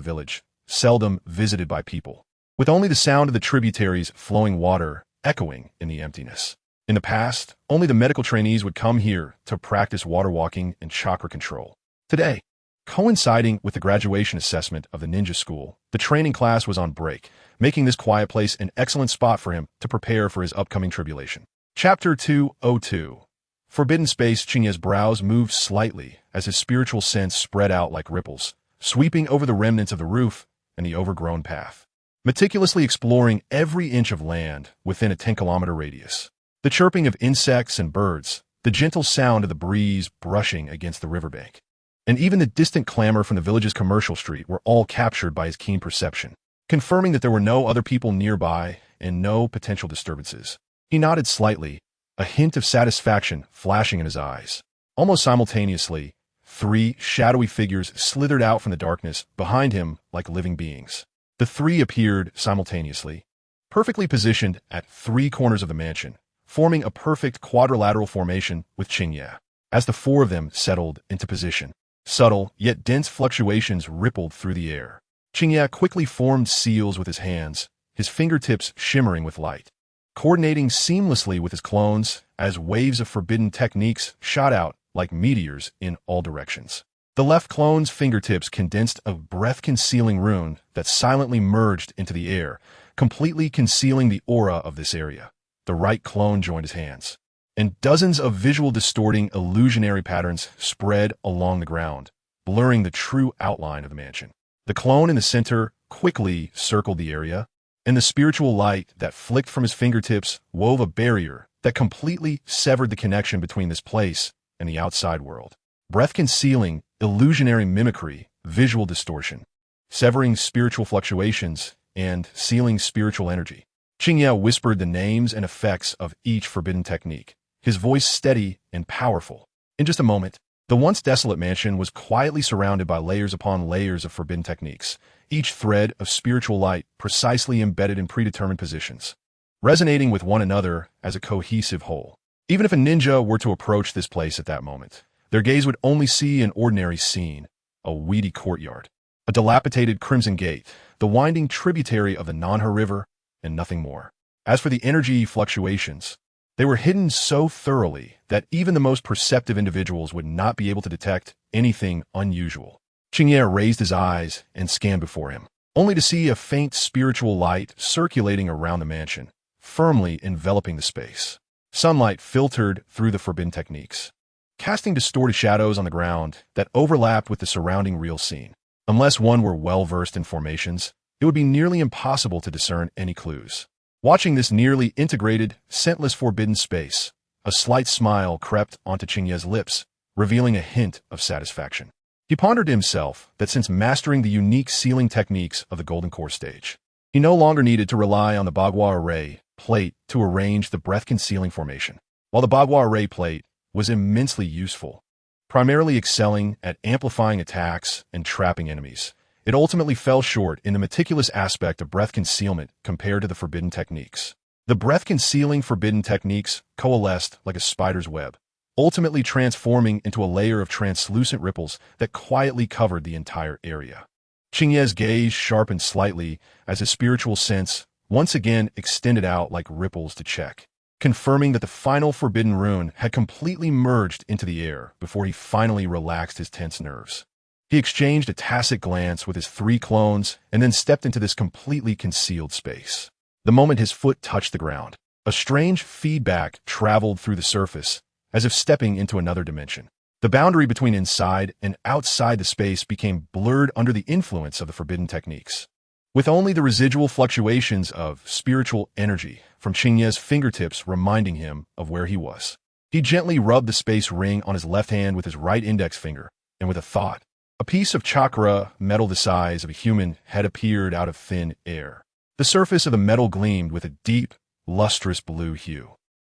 village, seldom visited by people, with only the sound of the tributaries' flowing water echoing in the emptiness. In the past, only the medical trainees would come here to practice water walking and chakra control. Today, coinciding with the graduation assessment of the ninja school, the training class was on break, making this quiet place an excellent spot for him to prepare for his upcoming tribulation. Chapter 202. Forbidden Space. Qingye's brows moved slightly as his spiritual sense spread out like ripples, sweeping over the remnants of the roof and the overgrown path, meticulously exploring every inch of land within a 10-kilometer radius. The chirping of insects and birds, the gentle sound of the breeze brushing against the riverbank, and even the distant clamor from the village's commercial street were all captured by his keen perception, confirming that there were no other people nearby and no potential disturbances. He nodded slightly, a hint of satisfaction flashing in his eyes. Almost simultaneously, 3 shadowy figures slithered out from the darkness behind him like living beings. The 3 appeared simultaneously, perfectly positioned at 3 corners of the mansion, forming a perfect quadrilateral formation with Qingye. As the 4 of them settled into position, subtle yet dense fluctuations rippled through the air. Qingye quickly formed seals with his hands, his fingertips shimmering with light, coordinating seamlessly with his clones as waves of forbidden techniques shot out like meteors in all directions. The left clone's fingertips condensed a breath-concealing rune that silently merged into the air, completely concealing the aura of this area. The right clone joined his hands, and dozens of visual distorting illusionary patterns spread along the ground, blurring the true outline of the mansion. The clone in the center quickly circled the area, and the spiritual light that flicked from his fingertips wove a barrier that completely severed the connection between this place and the outside world. Breath-concealing, illusionary mimicry, visual distortion, severing spiritual fluctuations, and sealing spiritual energy. Qingye whispered the names and effects of each forbidden technique, his voice steady and powerful. In just a moment, the once desolate mansion was quietly surrounded by layers upon layers of forbidden techniques, each thread of spiritual light precisely embedded in predetermined positions, resonating with one another as a cohesive whole. Even if a ninja were to approach this place at that moment, their gaze would only see an ordinary scene, a weedy courtyard, a dilapidated crimson gate, the winding tributary of the Nanha River, and nothing more. As for the energy fluctuations, they were hidden so thoroughly that even the most perceptive individuals would not be able to detect anything unusual. Qingye raised his eyes and scanned before him, only to see a faint spiritual light circulating around the mansion, firmly enveloping the space. Sunlight filtered through the forbidden techniques, casting distorted shadows on the ground that overlapped with the surrounding real scene. Unless one were well-versed in formations, it would be nearly impossible to discern any clues. Watching this nearly integrated, scentless forbidden space, a slight smile crept onto Qingye's lips, revealing a hint of satisfaction. He pondered to himself that since mastering the unique sealing techniques of the Golden Core stage, he no longer needed to rely on the Bagua Array plate to arrange the breath-concealing formation. While the Bagua Array plate was immensely useful, primarily excelling at amplifying attacks and trapping enemies, it ultimately fell short in the meticulous aspect of breath concealment compared to the forbidden techniques. The breath-concealing forbidden techniques coalesced like a spider's web, ultimately transforming into a layer of translucent ripples that quietly covered the entire area. Qingye's gaze sharpened slightly as his spiritual sense once again extended out like ripples to check, confirming that the final forbidden rune had completely merged into the air before he finally relaxed his tense nerves. He exchanged a tacit glance with his 3 clones and then stepped into this completely concealed space. The moment his foot touched the ground, a strange feedback traveled through the surface, as if stepping into another dimension. The boundary between inside and outside the space became blurred under the influence of the forbidden techniques. With only the residual fluctuations of spiritual energy from Qingye's fingertips reminding him of where he was. He gently rubbed the space ring on his left hand with his right index finger, and with a thought, a piece of chakra metal the size of a human had appeared out of thin air. The surface of the metal gleamed with a deep, lustrous blue hue.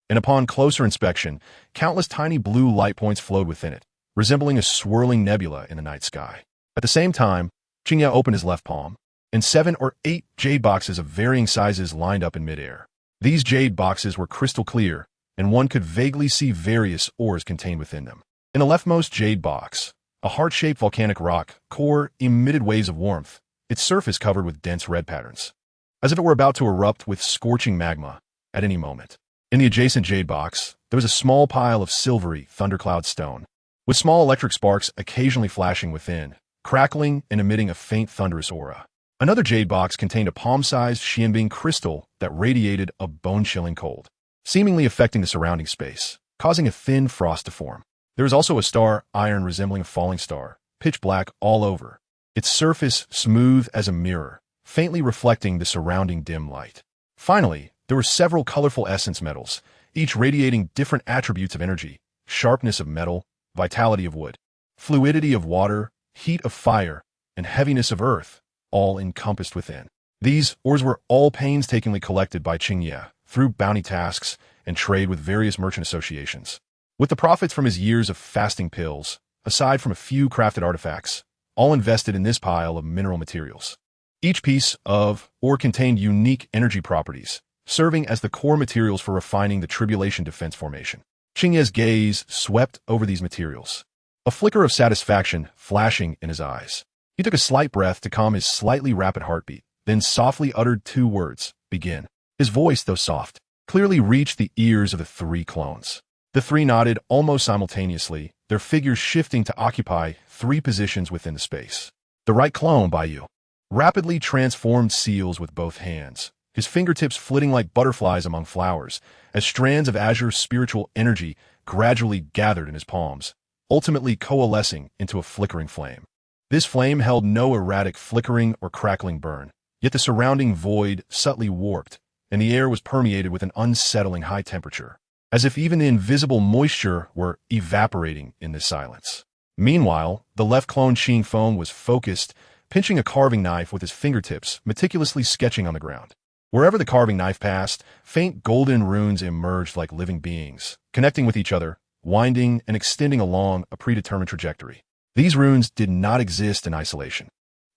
And upon closer inspection, countless tiny blue light points flowed within it, resembling a swirling nebula in the night sky. At the same time, Qingye opened his left palm, and 7 or 8 jade boxes of varying sizes lined up in midair. These jade boxes were crystal clear, and one could vaguely see various ores contained within them. In the leftmost jade box, a heart-shaped volcanic rock core emitted waves of warmth, its surface covered with dense red patterns, as if it were about to erupt with scorching magma at any moment. In the adjacent jade box, there was a small pile of silvery thundercloud stone, with small electric sparks occasionally flashing within, crackling and emitting a faint thunderous aura. Another jade box contained a palm-sized Xianbing crystal that radiated a bone-chilling cold, seemingly affecting the surrounding space, causing a thin frost to form. There was also a star iron resembling a falling star, pitch black all over, its surface smooth as a mirror, faintly reflecting the surrounding dim light. Finally, there were several colorful essence metals, each radiating different attributes of energy, sharpness of metal, vitality of wood, fluidity of water, heat of fire, and heaviness of earth, all encompassed within. These ores were all painstakingly collected by Qingye through bounty tasks and trade with various merchant associations. With the profits from his years of fasting pills, aside from a few crafted artifacts, all invested in this pile of mineral materials. Each piece of ore contained unique energy properties, serving as the core materials for refining the Tribulation Defense Formation. Qingye's gaze swept over these materials, a flicker of satisfaction flashing in his eyes. He took a slight breath to calm his slightly rapid heartbeat, then softly uttered 2 words, begin. His voice, though soft, clearly reached the ears of the 3 clones. The 3 nodded almost simultaneously, their figures shifting to occupy 3 positions within the space. The right clone, Baiyu, rapidly transformed seals with both hands, his fingertips flitting like butterflies among flowers, as strands of azure spiritual energy gradually gathered in his palms, ultimately coalescing into a flickering flame. This flame held no erratic flickering or crackling burn, yet the surrounding void subtly warped, and the air was permeated with an unsettling high temperature, as if even the invisible moisture were evaporating in this silence. Meanwhile, the left clone Xingfeng was focused, pinching a carving knife with his fingertips, meticulously sketching on the ground. Wherever the carving knife passed, faint golden runes emerged like living beings, connecting with each other, winding and extending along a predetermined trajectory. These runes did not exist in isolation.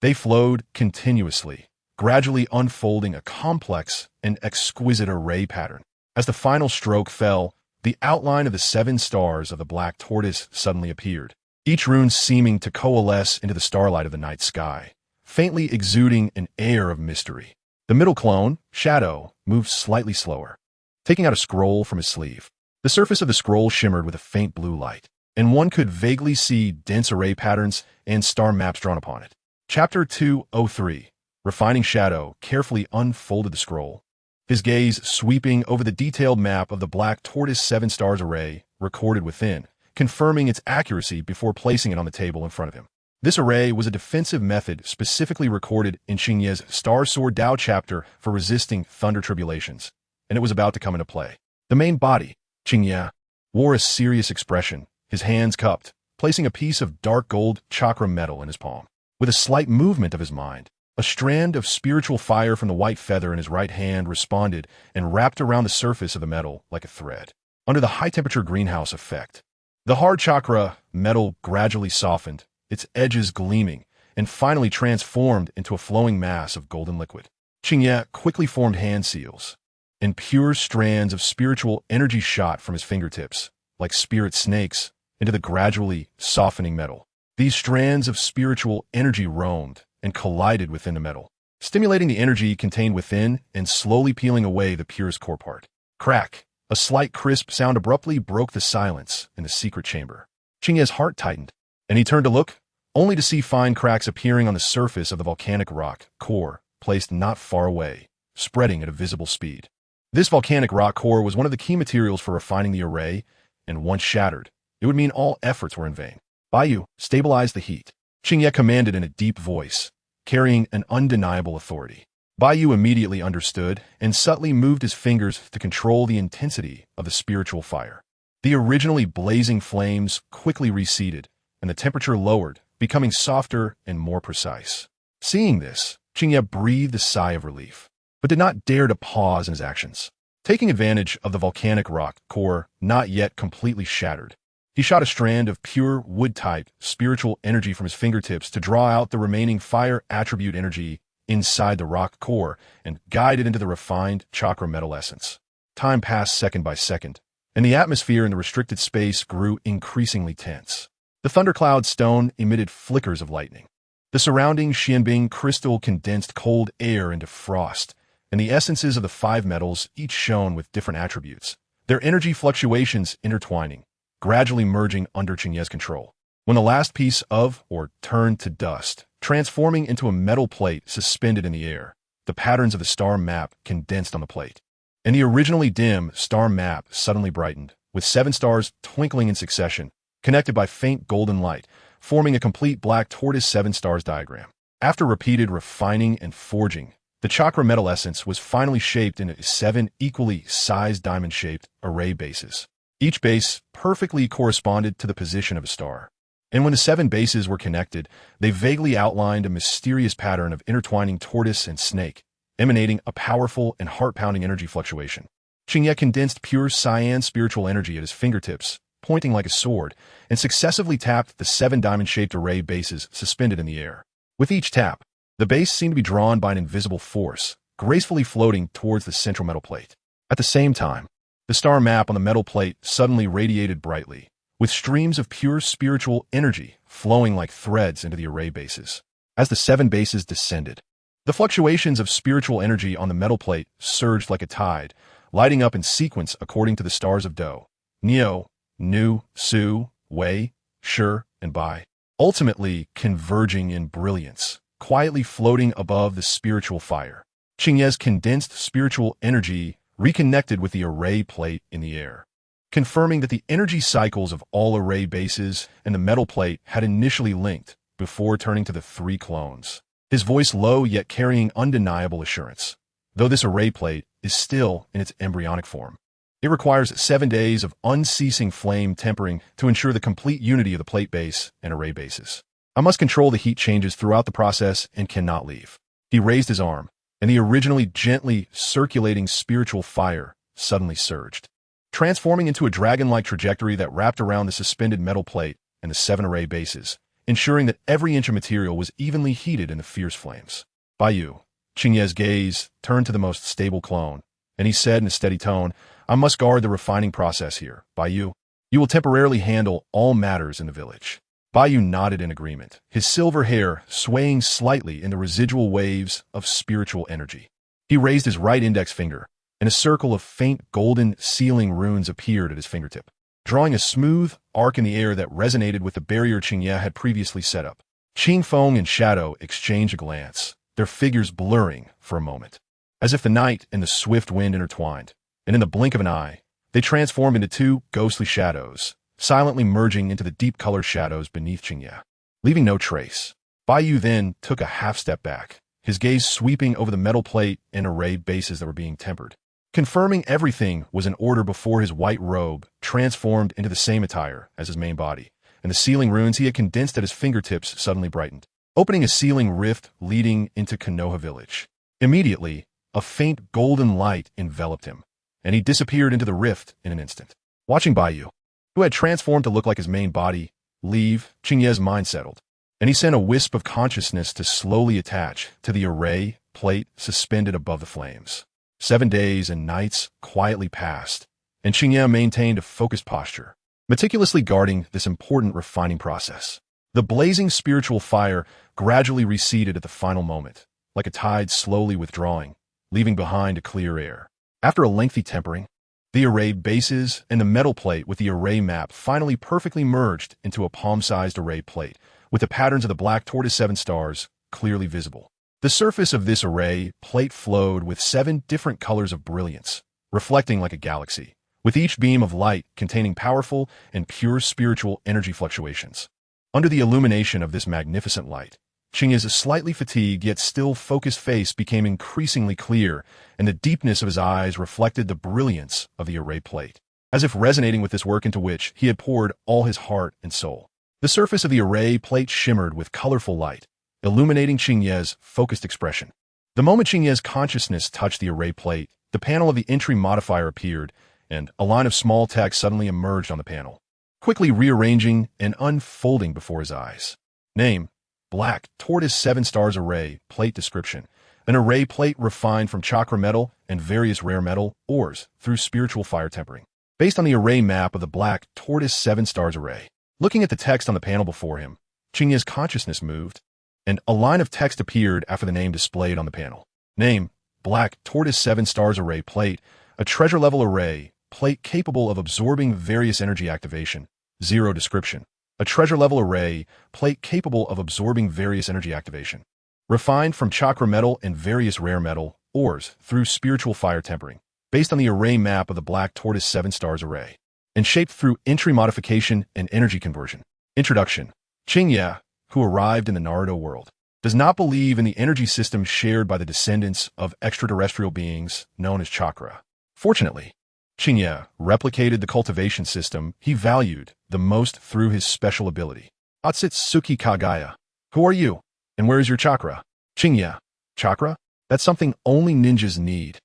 They flowed continuously, gradually unfolding a complex and exquisite array pattern. As the final stroke fell, the outline of the 7 stars of the black tortoise suddenly appeared, each rune seeming to coalesce into the starlight of the night sky, faintly exuding an air of mystery. The middle clone, Shadow, moved slightly slower, taking out a scroll from his sleeve. The surface of the scroll shimmered with a faint blue light, and one could vaguely see dense array patterns and star maps drawn upon it. Chapter 203. Refining Shadow carefully unfolded the scroll, his gaze sweeping over the detailed map of the black tortoise 7 stars array recorded within, confirming its accuracy before placing it on the table in front of him. This array was a defensive method specifically recorded in Qingye's Star Sword Dao chapter for resisting thunder tribulations, and it was about to come into play. The main body, Qingye, wore a serious expression, his hands cupped, placing a piece of dark gold chakra metal in his palm. With a slight movement of his mind, a strand of spiritual fire from the white feather in his right hand responded and wrapped around the surface of the metal like a thread. Under the high-temperature greenhouse effect, the hard chakra metal gradually softened, its edges gleaming, and finally transformed into a flowing mass of golden liquid. Qingye quickly formed hand seals, and pure strands of spiritual energy shot from his fingertips, like spirit snakes, into the gradually softening metal. These strands of spiritual energy roamed and collided within the metal, stimulating the energy contained within and slowly peeling away the purest core part. Crack! A slight crisp sound abruptly broke the silence in the secret chamber. Qingye's heart tightened, and he turned to look, only to see fine cracks appearing on the surface of the volcanic rock core, placed not far away, spreading at a visible speed. This volcanic rock core was one of the key materials for refining the array, and once shattered, it would mean all efforts were in vain. Baiyu, stabilize the heat, Qingye commanded in a deep voice, carrying an undeniable authority. Baiyu immediately understood and subtly moved his fingers to control the intensity of the spiritual fire. The originally blazing flames quickly receded, and the temperature lowered, becoming softer and more precise. Seeing this, Qingye breathed a sigh of relief, but did not dare to pause in his actions. Taking advantage of the volcanic rock core not yet completely shattered, he shot a strand of pure wood-type spiritual energy from his fingertips to draw out the remaining fire attribute energy inside the rock core and guide it into the refined chakra metal essence. Time passed second by second, and the atmosphere in the restricted space grew increasingly tense. The thundercloud stone emitted flickers of lightning. The surrounding Xianbing crystal condensed cold air into frost, and the essences of the 5 metals each shone with different attributes, their energy fluctuations intertwining, gradually merging under Qingye's control. When the last piece of, or turned to dust, transforming into a metal plate suspended in the air, the patterns of the star map condensed on the plate. And the originally dim star map suddenly brightened, with 7 stars twinkling in succession, connected by faint golden light, forming a complete black tortoise 7 stars diagram. After repeated refining and forging, the chakra metal essence was finally shaped into 7 equally sized diamond-shaped array bases. Each base perfectly corresponded to the position of a star. And when the 7 bases were connected, they vaguely outlined a mysterious pattern of intertwining tortoise and snake, emanating a powerful and heart-pounding energy fluctuation. Qingye condensed pure cyan spiritual energy at his fingertips, pointing like a sword, and successively tapped the 7 diamond-shaped array bases suspended in the air. With each tap, the base seemed to be drawn by an invisible force, gracefully floating towards the central metal plate. At the same time, the star map on the metal plate suddenly radiated brightly, with streams of pure spiritual energy flowing like threads into the array bases. As the 7 bases descended, the fluctuations of spiritual energy on the metal plate surged like a tide, lighting up in sequence according to the stars of Do, Neo, Nu, Su, Wei, Shi, and Bai, ultimately converging in brilliance, quietly floating above the spiritual fire. Qingye's condensed spiritual energy reconnected with the array plate in the air, confirming that the energy cycles of all array bases and the metal plate had initially linked before turning to the 3 clones. His voice low yet carrying undeniable assurance, though this array plate is still in its embryonic form. It requires 7 days of unceasing flame tempering to ensure the complete unity of the plate base and array bases. I must control the heat changes throughout the process and cannot leave. He raised his arm, and the originally gently circulating spiritual fire suddenly surged, transforming into a dragon-like trajectory that wrapped around the suspended metal plate and the 7 array bases, ensuring that every inch of material was evenly heated in the fierce flames. Baiyu, Qingye's gaze turned to the most stable clone, and he said in a steady tone, I must guard the refining process here. Baiyu, you will temporarily handle all matters in the village. Baiyu nodded in agreement, his silver hair swaying slightly in the residual waves of spiritual energy. He raised his right index finger, and a circle of faint golden sealing runes appeared at his fingertip, drawing a smooth arc in the air that resonated with the barrier Qingye had previously set up. Qingfeng and Shadow exchanged a glance, their figures blurring for a moment, as if the night and the swift wind intertwined, and in the blink of an eye, they transformed into 2 ghostly shadows, silently merging into the deep-colored shadows beneath Qingye, leaving no trace. Baiyu then took a half-step back, his gaze sweeping over the metal plate and array bases that were being tempered, confirming everything was in order before his white robe transformed into the same attire as his main body, and the sealing runes he had condensed at his fingertips suddenly brightened, opening a sealing rift leading into Konoha village. Immediately, a faint golden light enveloped him, and he disappeared into the rift in an instant. Watching Baiyu, who had transformed to look like his main body, leave, Qingye's mind settled, and he sent a wisp of consciousness to slowly attach to the array plate suspended above the flames. 7 days and nights quietly passed, and Qingye maintained a focused posture, meticulously guarding this important refining process. The blazing spiritual fire gradually receded at the final moment, like a tide slowly withdrawing, leaving behind a clear air. After a lengthy tempering, the array bases and the metal plate with the array map finally perfectly merged into a palm-sized array plate, with the patterns of the black tortoise 7 stars clearly visible. The surface of this array plate flowed with 7 different colors of brilliance, reflecting like a galaxy, with each beam of light containing powerful and pure spiritual energy fluctuations. Under the illumination of this magnificent light, Qingye's slightly fatigued yet still focused face became increasingly clear, and the deepness of his eyes reflected the brilliance of the array plate, as if resonating with this work into which he had poured all his heart and soul. The surface of the array plate shimmered with colorful light, illuminating Qingye's focused expression. The moment Qingye's consciousness touched the array plate, the panel of the entry modifier appeared, and a line of small text suddenly emerged on the panel, quickly rearranging and unfolding before his eyes. Name: Black Tortoise 7 Stars Array Plate Description: an array plate refined from chakra metal and various rare metal ores through spiritual fire tempering. Based on the array map of the Black Tortoise 7 Stars Array. Looking at the text on the panel before him, Qingye's consciousness moved, and a line of text appeared after the name displayed on the panel. Name: Black Tortoise 7 Stars Array Plate, a treasure-level array plate capable of absorbing various energy activation. 0 description: a treasure-level array plate capable of absorbing various energy activation. Refined from chakra metal and various rare metal ores through spiritual fire tempering. Based on the array map of the Black Tortoise 7 Stars Array, and shaped through entry modification and energy conversion. Introduction: Qingye, who arrived in the Naruto world, does not believe in the energy system shared by the descendants of extraterrestrial beings known as chakra. Fortunately, Qingye replicated the cultivation system he valued the most through his special ability. Otsutsuki Kaguya. Who are you? And where is your chakra? Qingye. Chakra? That's something only ninjas need.